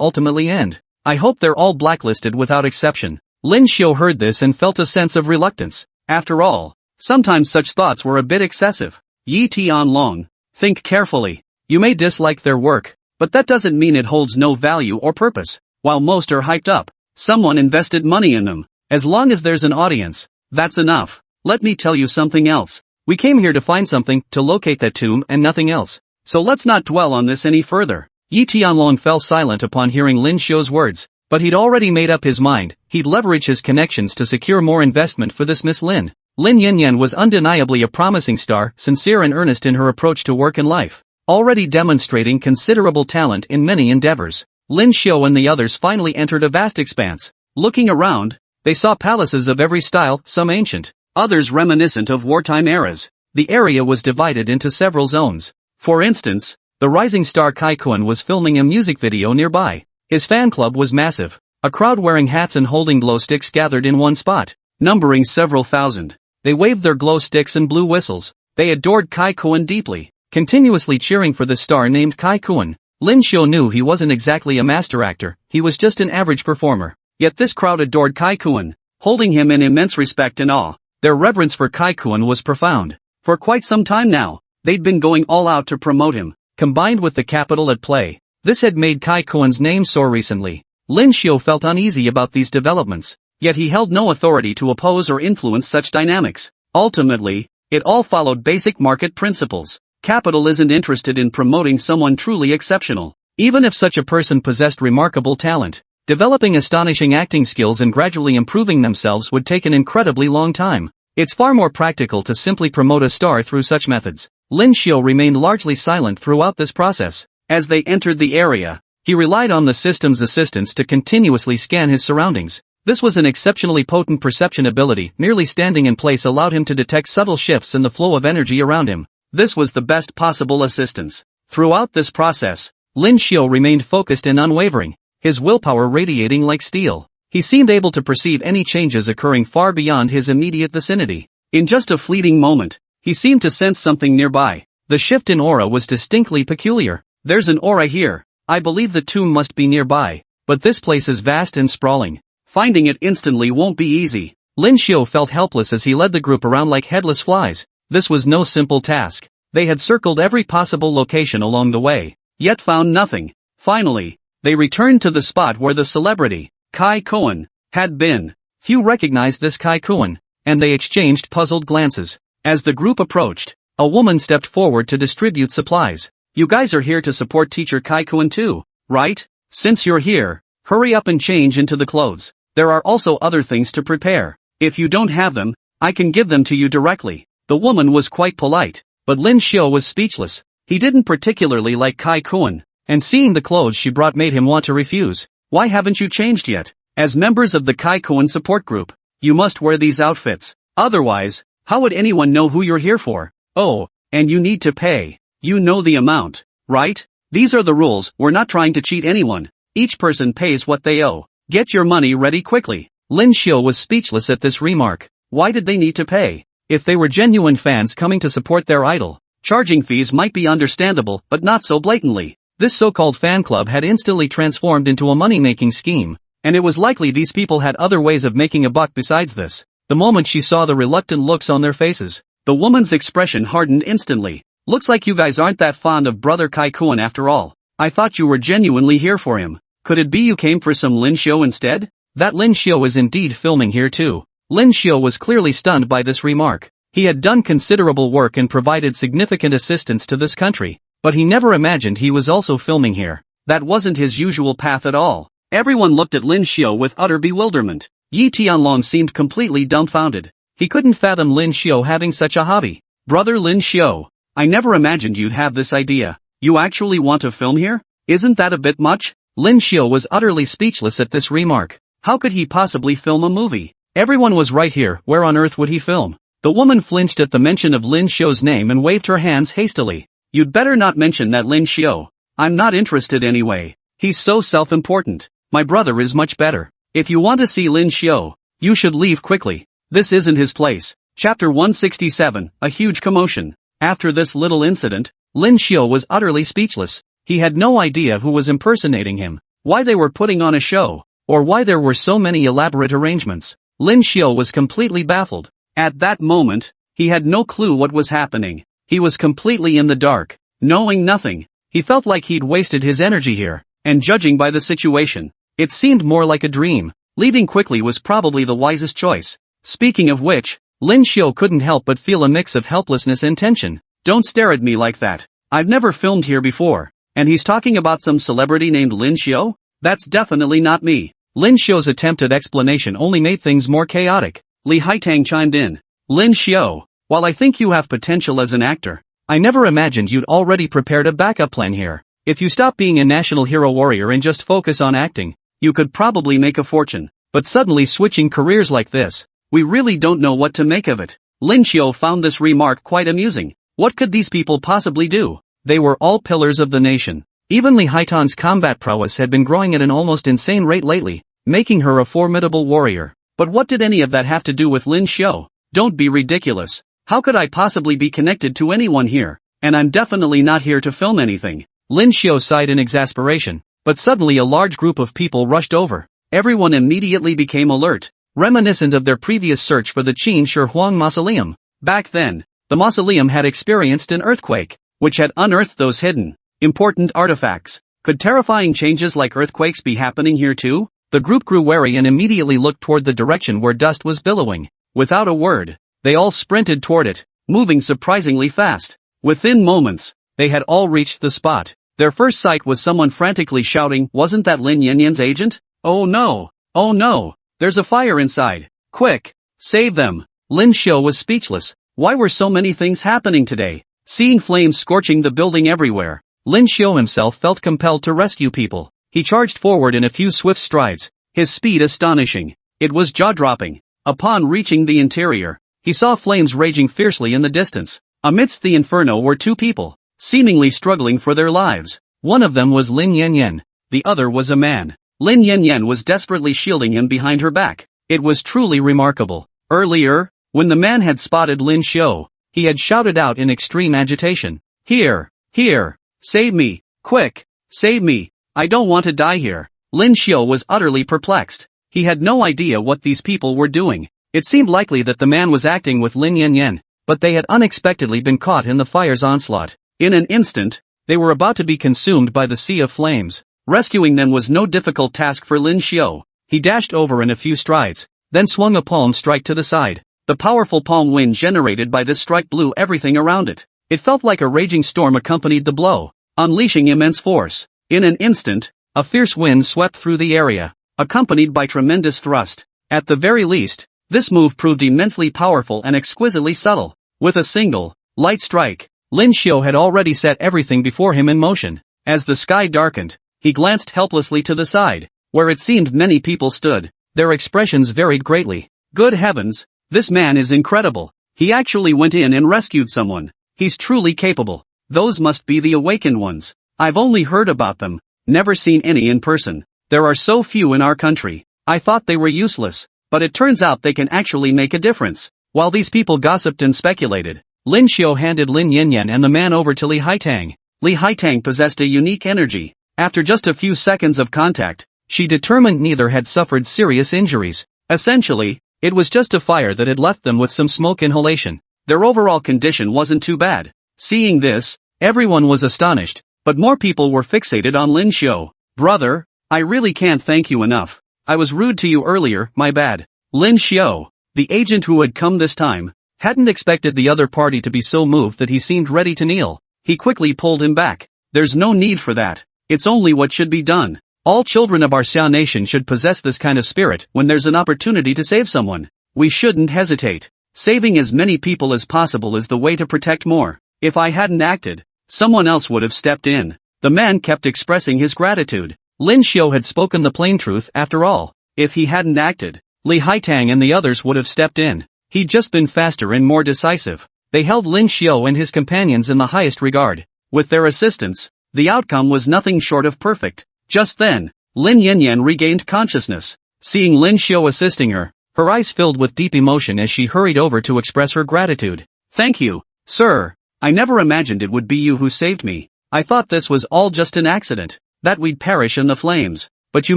ultimately end. I hope they're all blacklisted without exception. Lin Xiu heard this and felt a sense of reluctance. After all, sometimes such thoughts were a bit excessive. Yi Tianlong, think carefully. You may dislike their work, but that doesn't mean it holds no value or purpose. While most are hyped up, someone invested money in them. As long as there's an audience, that's enough. Let me tell you something else. We came here to find something, to locate that tomb and nothing else. So let's not dwell on this any further. Yi Tianlong fell silent upon hearing Lin Xiu's words, but he'd already made up his mind. He'd leverage his connections to secure more investment for this Miss Lin. Lin Yanyan was undeniably a promising star, sincere and earnest in her approach to work and life, already demonstrating considerable talent in many endeavors. Lin Xiu and the others finally entered a vast expanse. Looking around, they saw palaces of every style, some ancient, others reminiscent of wartime eras. The area was divided into several zones. For instance, the rising star Kai Kun was filming a music video nearby. His fan club was massive. A crowd wearing hats and holding glow sticks gathered in one spot, numbering several thousand. They waved their glow sticks and blew whistles. They adored Kai Kun deeply, continuously cheering for the star named Kai Kun. Lin Xiu knew he wasn't exactly a master actor, he was just an average performer. Yet this crowd adored Kai Kun, holding him in immense respect and awe. Their reverence for Kai Kun was profound. For quite some time now, they'd been going all out to promote him. Combined with the capital at play, this had made Kai Kun's name soar recently. Lin Xiu felt uneasy about these developments, yet he held no authority to oppose or influence such dynamics. Ultimately, it all followed basic market principles. Capital isn't interested in promoting someone truly exceptional. Even if such a person possessed remarkable talent, developing astonishing acting skills and gradually improving themselves would take an incredibly long time. It's far more practical to simply promote a star through such methods. Lin Xiu remained largely silent throughout this process. As they entered the area, he relied on the system's assistance to continuously scan his surroundings. This was an exceptionally potent perception ability. Merely standing in place allowed him to detect subtle shifts in the flow of energy around him. This was the best possible assistance. Throughout this process, Lin Xiu remained focused and unwavering, his willpower radiating like steel. He seemed able to perceive any changes occurring far beyond his immediate vicinity. In just a fleeting moment, he seemed to sense something nearby. The shift in aura was distinctly peculiar. There's an aura here. I believe the tomb must be nearby, but this place is vast and sprawling. Finding it instantly won't be easy. Lin Xiu felt helpless as he led the group around like headless flies. This was no simple task. They had circled every possible location along the way, yet found nothing. Finally, they returned to the spot where the celebrity, Kai Kun, had been. Few recognized this Kai Kun, and they exchanged puzzled glances. As the group approached, a woman stepped forward to distribute supplies. You guys are here to support teacher Kai Kun too, right? Since you're here, hurry up and change into the clothes. There are also other things to prepare. If you don't have them, I can give them to you directly. The woman was quite polite, but Lin Xiu was speechless. He didn't particularly like Kai Kun, and seeing the clothes she brought made him want to refuse. Why haven't you changed yet? As members of the Kai Kun support group, you must wear these outfits. Otherwise, how would anyone know who you're here for? Oh, and you need to pay. You know the amount, right? These are the rules, we're not trying to cheat anyone. Each person pays what they owe. Get your money ready quickly. Lin Xiu was speechless at this remark. Why did they need to pay? If they were genuine fans coming to support their idol, charging fees might be understandable, but not so blatantly. This so-called fan club had instantly transformed into a money-making scheme, and it was likely these people had other ways of making a buck besides this. The moment she saw the reluctant looks on their faces, the woman's expression hardened instantly. Looks like you guys aren't that fond of brother Kai Kuan after all. I thought you were genuinely here for him. Could it be you came for some Lin Xiu instead? That Lin Xiu is indeed filming here too. Lin Xiu was clearly stunned by this remark. He had done considerable work and provided significant assistance to this country, but he never imagined he was also filming here. That wasn't his usual path at all. Everyone looked at Lin Xiu with utter bewilderment. Yi Tianlong seemed completely dumbfounded. He couldn't fathom Lin Xiu having such a hobby. Brother Lin Xiu, I never imagined you'd have this idea. You actually want to film here? Isn't that a bit much? Lin Xiu was utterly speechless at this remark. How could he possibly film a movie? Everyone was right here, where on earth would he film? The woman flinched at the mention of Lin Xiu's name and waved her hands hastily. You'd better not mention that Lin Xiu. I'm not interested anyway. He's so self-important. My brother is much better. If you want to see Lin Xiu, you should leave quickly. This isn't his place. Chapter 167, a huge commotion. After this little incident, Lin Xiu was utterly speechless. He had no idea who was impersonating him, why they were putting on a show, or why there were so many elaborate arrangements. Lin Xiu was completely baffled. At that moment, he had no clue what was happening. He was completely in the dark, knowing nothing. He felt like he'd wasted his energy here, and judging by the situation, it seemed more like a dream. Leaving quickly was probably the wisest choice. Speaking of which, Lin Xiu couldn't help but feel a mix of helplessness and tension. Don't stare at me like that. I've never filmed here before. And he's talking about some celebrity named Lin Xiu? That's definitely not me. Lin Xiu's attempt at explanation only made things more chaotic. Li Haitang chimed in. Lin Xiu, while I think you have potential as an actor, I never imagined you'd already prepared a backup plan here. If you stop being a national hero warrior and just focus on acting, you could probably make a fortune. But suddenly switching careers like this, we really don't know what to make of it. Lin Xiu found this remark quite amusing. What could these people possibly do? They were all pillars of the nation. Even Li Haitang's combat prowess had been growing at an almost insane rate lately, making her a formidable warrior. But what did any of that have to do with Lin Xiu? Don't be ridiculous. How could I possibly be connected to anyone here? And I'm definitely not here to film anything. Lin Xiu sighed in exasperation, but suddenly a large group of people rushed over. Everyone immediately became alert, reminiscent of their previous search for the Qin Shi Huang mausoleum. Back then, the mausoleum had experienced an earthquake, which had unearthed those hidden, important artifacts. Could terrifying changes like earthquakes be happening here too? The group grew wary and immediately looked toward the direction where dust was billowing. Without a word, they all sprinted toward it, moving surprisingly fast. Within moments, they had all reached the spot. Their first sight was someone frantically shouting, "Wasn't that Lin Yanyan's agent? Oh no! Oh no! There's a fire inside! Quick! Save them!" Lin Xiu was speechless. Why were so many things happening today? Seeing flames scorching the building everywhere, Lin Xiu himself felt compelled to rescue people. He charged forward in a few swift strides, his speed astonishing. It was jaw-dropping. Upon reaching the interior, he saw flames raging fiercely in the distance. Amidst the inferno were two people, seemingly struggling for their lives. One of them was Lin Yanyan. The other was a man. Lin Yanyan was desperately shielding him behind her back. It was truly remarkable. Earlier, when the man had spotted Lin Xiu, he had shouted out in extreme agitation. Here! Here! Save me! Quick! Save me! I don't want to die here. Lin Xiu was utterly perplexed. He had no idea what these people were doing. It seemed likely that the man was acting with Lin Yanyan, but they had unexpectedly been caught in the fire's onslaught. In an instant, they were about to be consumed by the sea of flames. Rescuing them was no difficult task for Lin Xiu. He dashed over in a few strides, then swung a palm strike to the side. The powerful palm wind generated by this strike blew everything around it. It felt like a raging storm accompanied the blow, unleashing immense force. In an instant, a fierce wind swept through the area, accompanied by tremendous thrust. At the very least, this move proved immensely powerful and exquisitely subtle. With a single, light strike, Lin Xiu had already set everything before him in motion. As the sky darkened, he glanced helplessly to the side, where it seemed many people stood. Their expressions varied greatly. Good heavens, this man is incredible. He actually went in and rescued someone. He's truly capable. Those must be the awakened ones. I've only heard about them, never seen any in person. There are so few in our country. I thought they were useless, but it turns out they can actually make a difference. While these people gossiped and speculated, Lin Xiao handed Lin Yanyan and the man over to Li Haitang. Li Haitang possessed a unique energy. After just a few seconds of contact, she determined neither had suffered serious injuries. Essentially, it was just a fire that had left them with some smoke inhalation. Their overall condition wasn't too bad. Seeing this, everyone was astonished, but more people were fixated on Lin Xiao. Brother, I really can't thank you enough. I was rude to you earlier, my bad. Lin Xiao, the agent who had come this time, hadn't expected the other party to be so moved that he seemed ready to kneel. He quickly pulled him back. There's no need for that. It's only what should be done. All children of our Xia nation should possess this kind of spirit when there's an opportunity to save someone. We shouldn't hesitate. Saving as many people as possible is the way to protect more. If I hadn't acted, someone else would have stepped in. The man kept expressing his gratitude. Lin Xiao had spoken the plain truth after all. If he hadn't acted, Li Haitang and the others would have stepped in. He'd just been faster and more decisive. They held Lin Xiao and his companions in the highest regard. With their assistance, the outcome was nothing short of perfect. Just then, Lin Yanyan regained consciousness. Seeing Lin Xiao assisting her, her eyes filled with deep emotion as she hurried over to express her gratitude. Thank you, sir. I never imagined it would be you who saved me. I thought this was all just an accident, that we'd perish in the flames. But you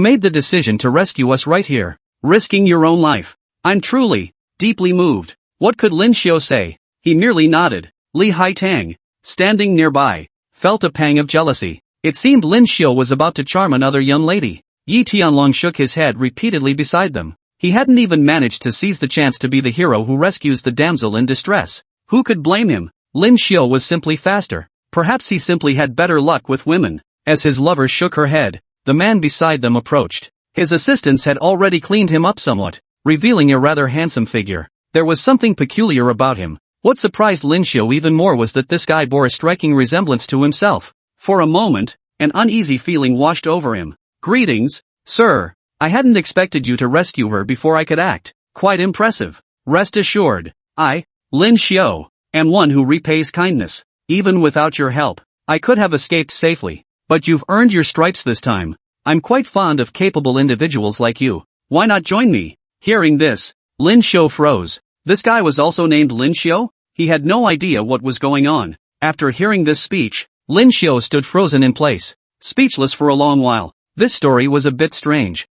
made the decision to rescue us right here, risking your own life. I'm truly, deeply moved. What could Lin Xiao say? He merely nodded. Li Haitang, standing nearby, felt a pang of jealousy. It seemed Lin Xiao was about to charm another young lady. Yi Tianlong shook his head repeatedly beside them. He hadn't even managed to seize the chance to be the hero who rescues the damsel in distress. Who could blame him? Lin Xiao was simply faster. Perhaps he simply had better luck with women. As his lover shook her head, the man beside them approached. His assistants had already cleaned him up somewhat, revealing a rather handsome figure. There was something peculiar about him. What surprised Lin Xiao even more was that this guy bore a striking resemblance to himself. For a moment, an uneasy feeling washed over him. Greetings, sir. I hadn't expected you to rescue her before I could act. Quite impressive. Rest assured, I, Lin Xiao, am one who repays kindness. Even without your help, I could have escaped safely. But you've earned your stripes this time. I'm quite fond of capable individuals like you. Why not join me? Hearing this, Lin Xiao froze. This guy was also named Lin Xiao? He had no idea what was going on. After hearing this speech, Lin Xiao stood frozen in place, speechless for a long while. This story was a bit strange.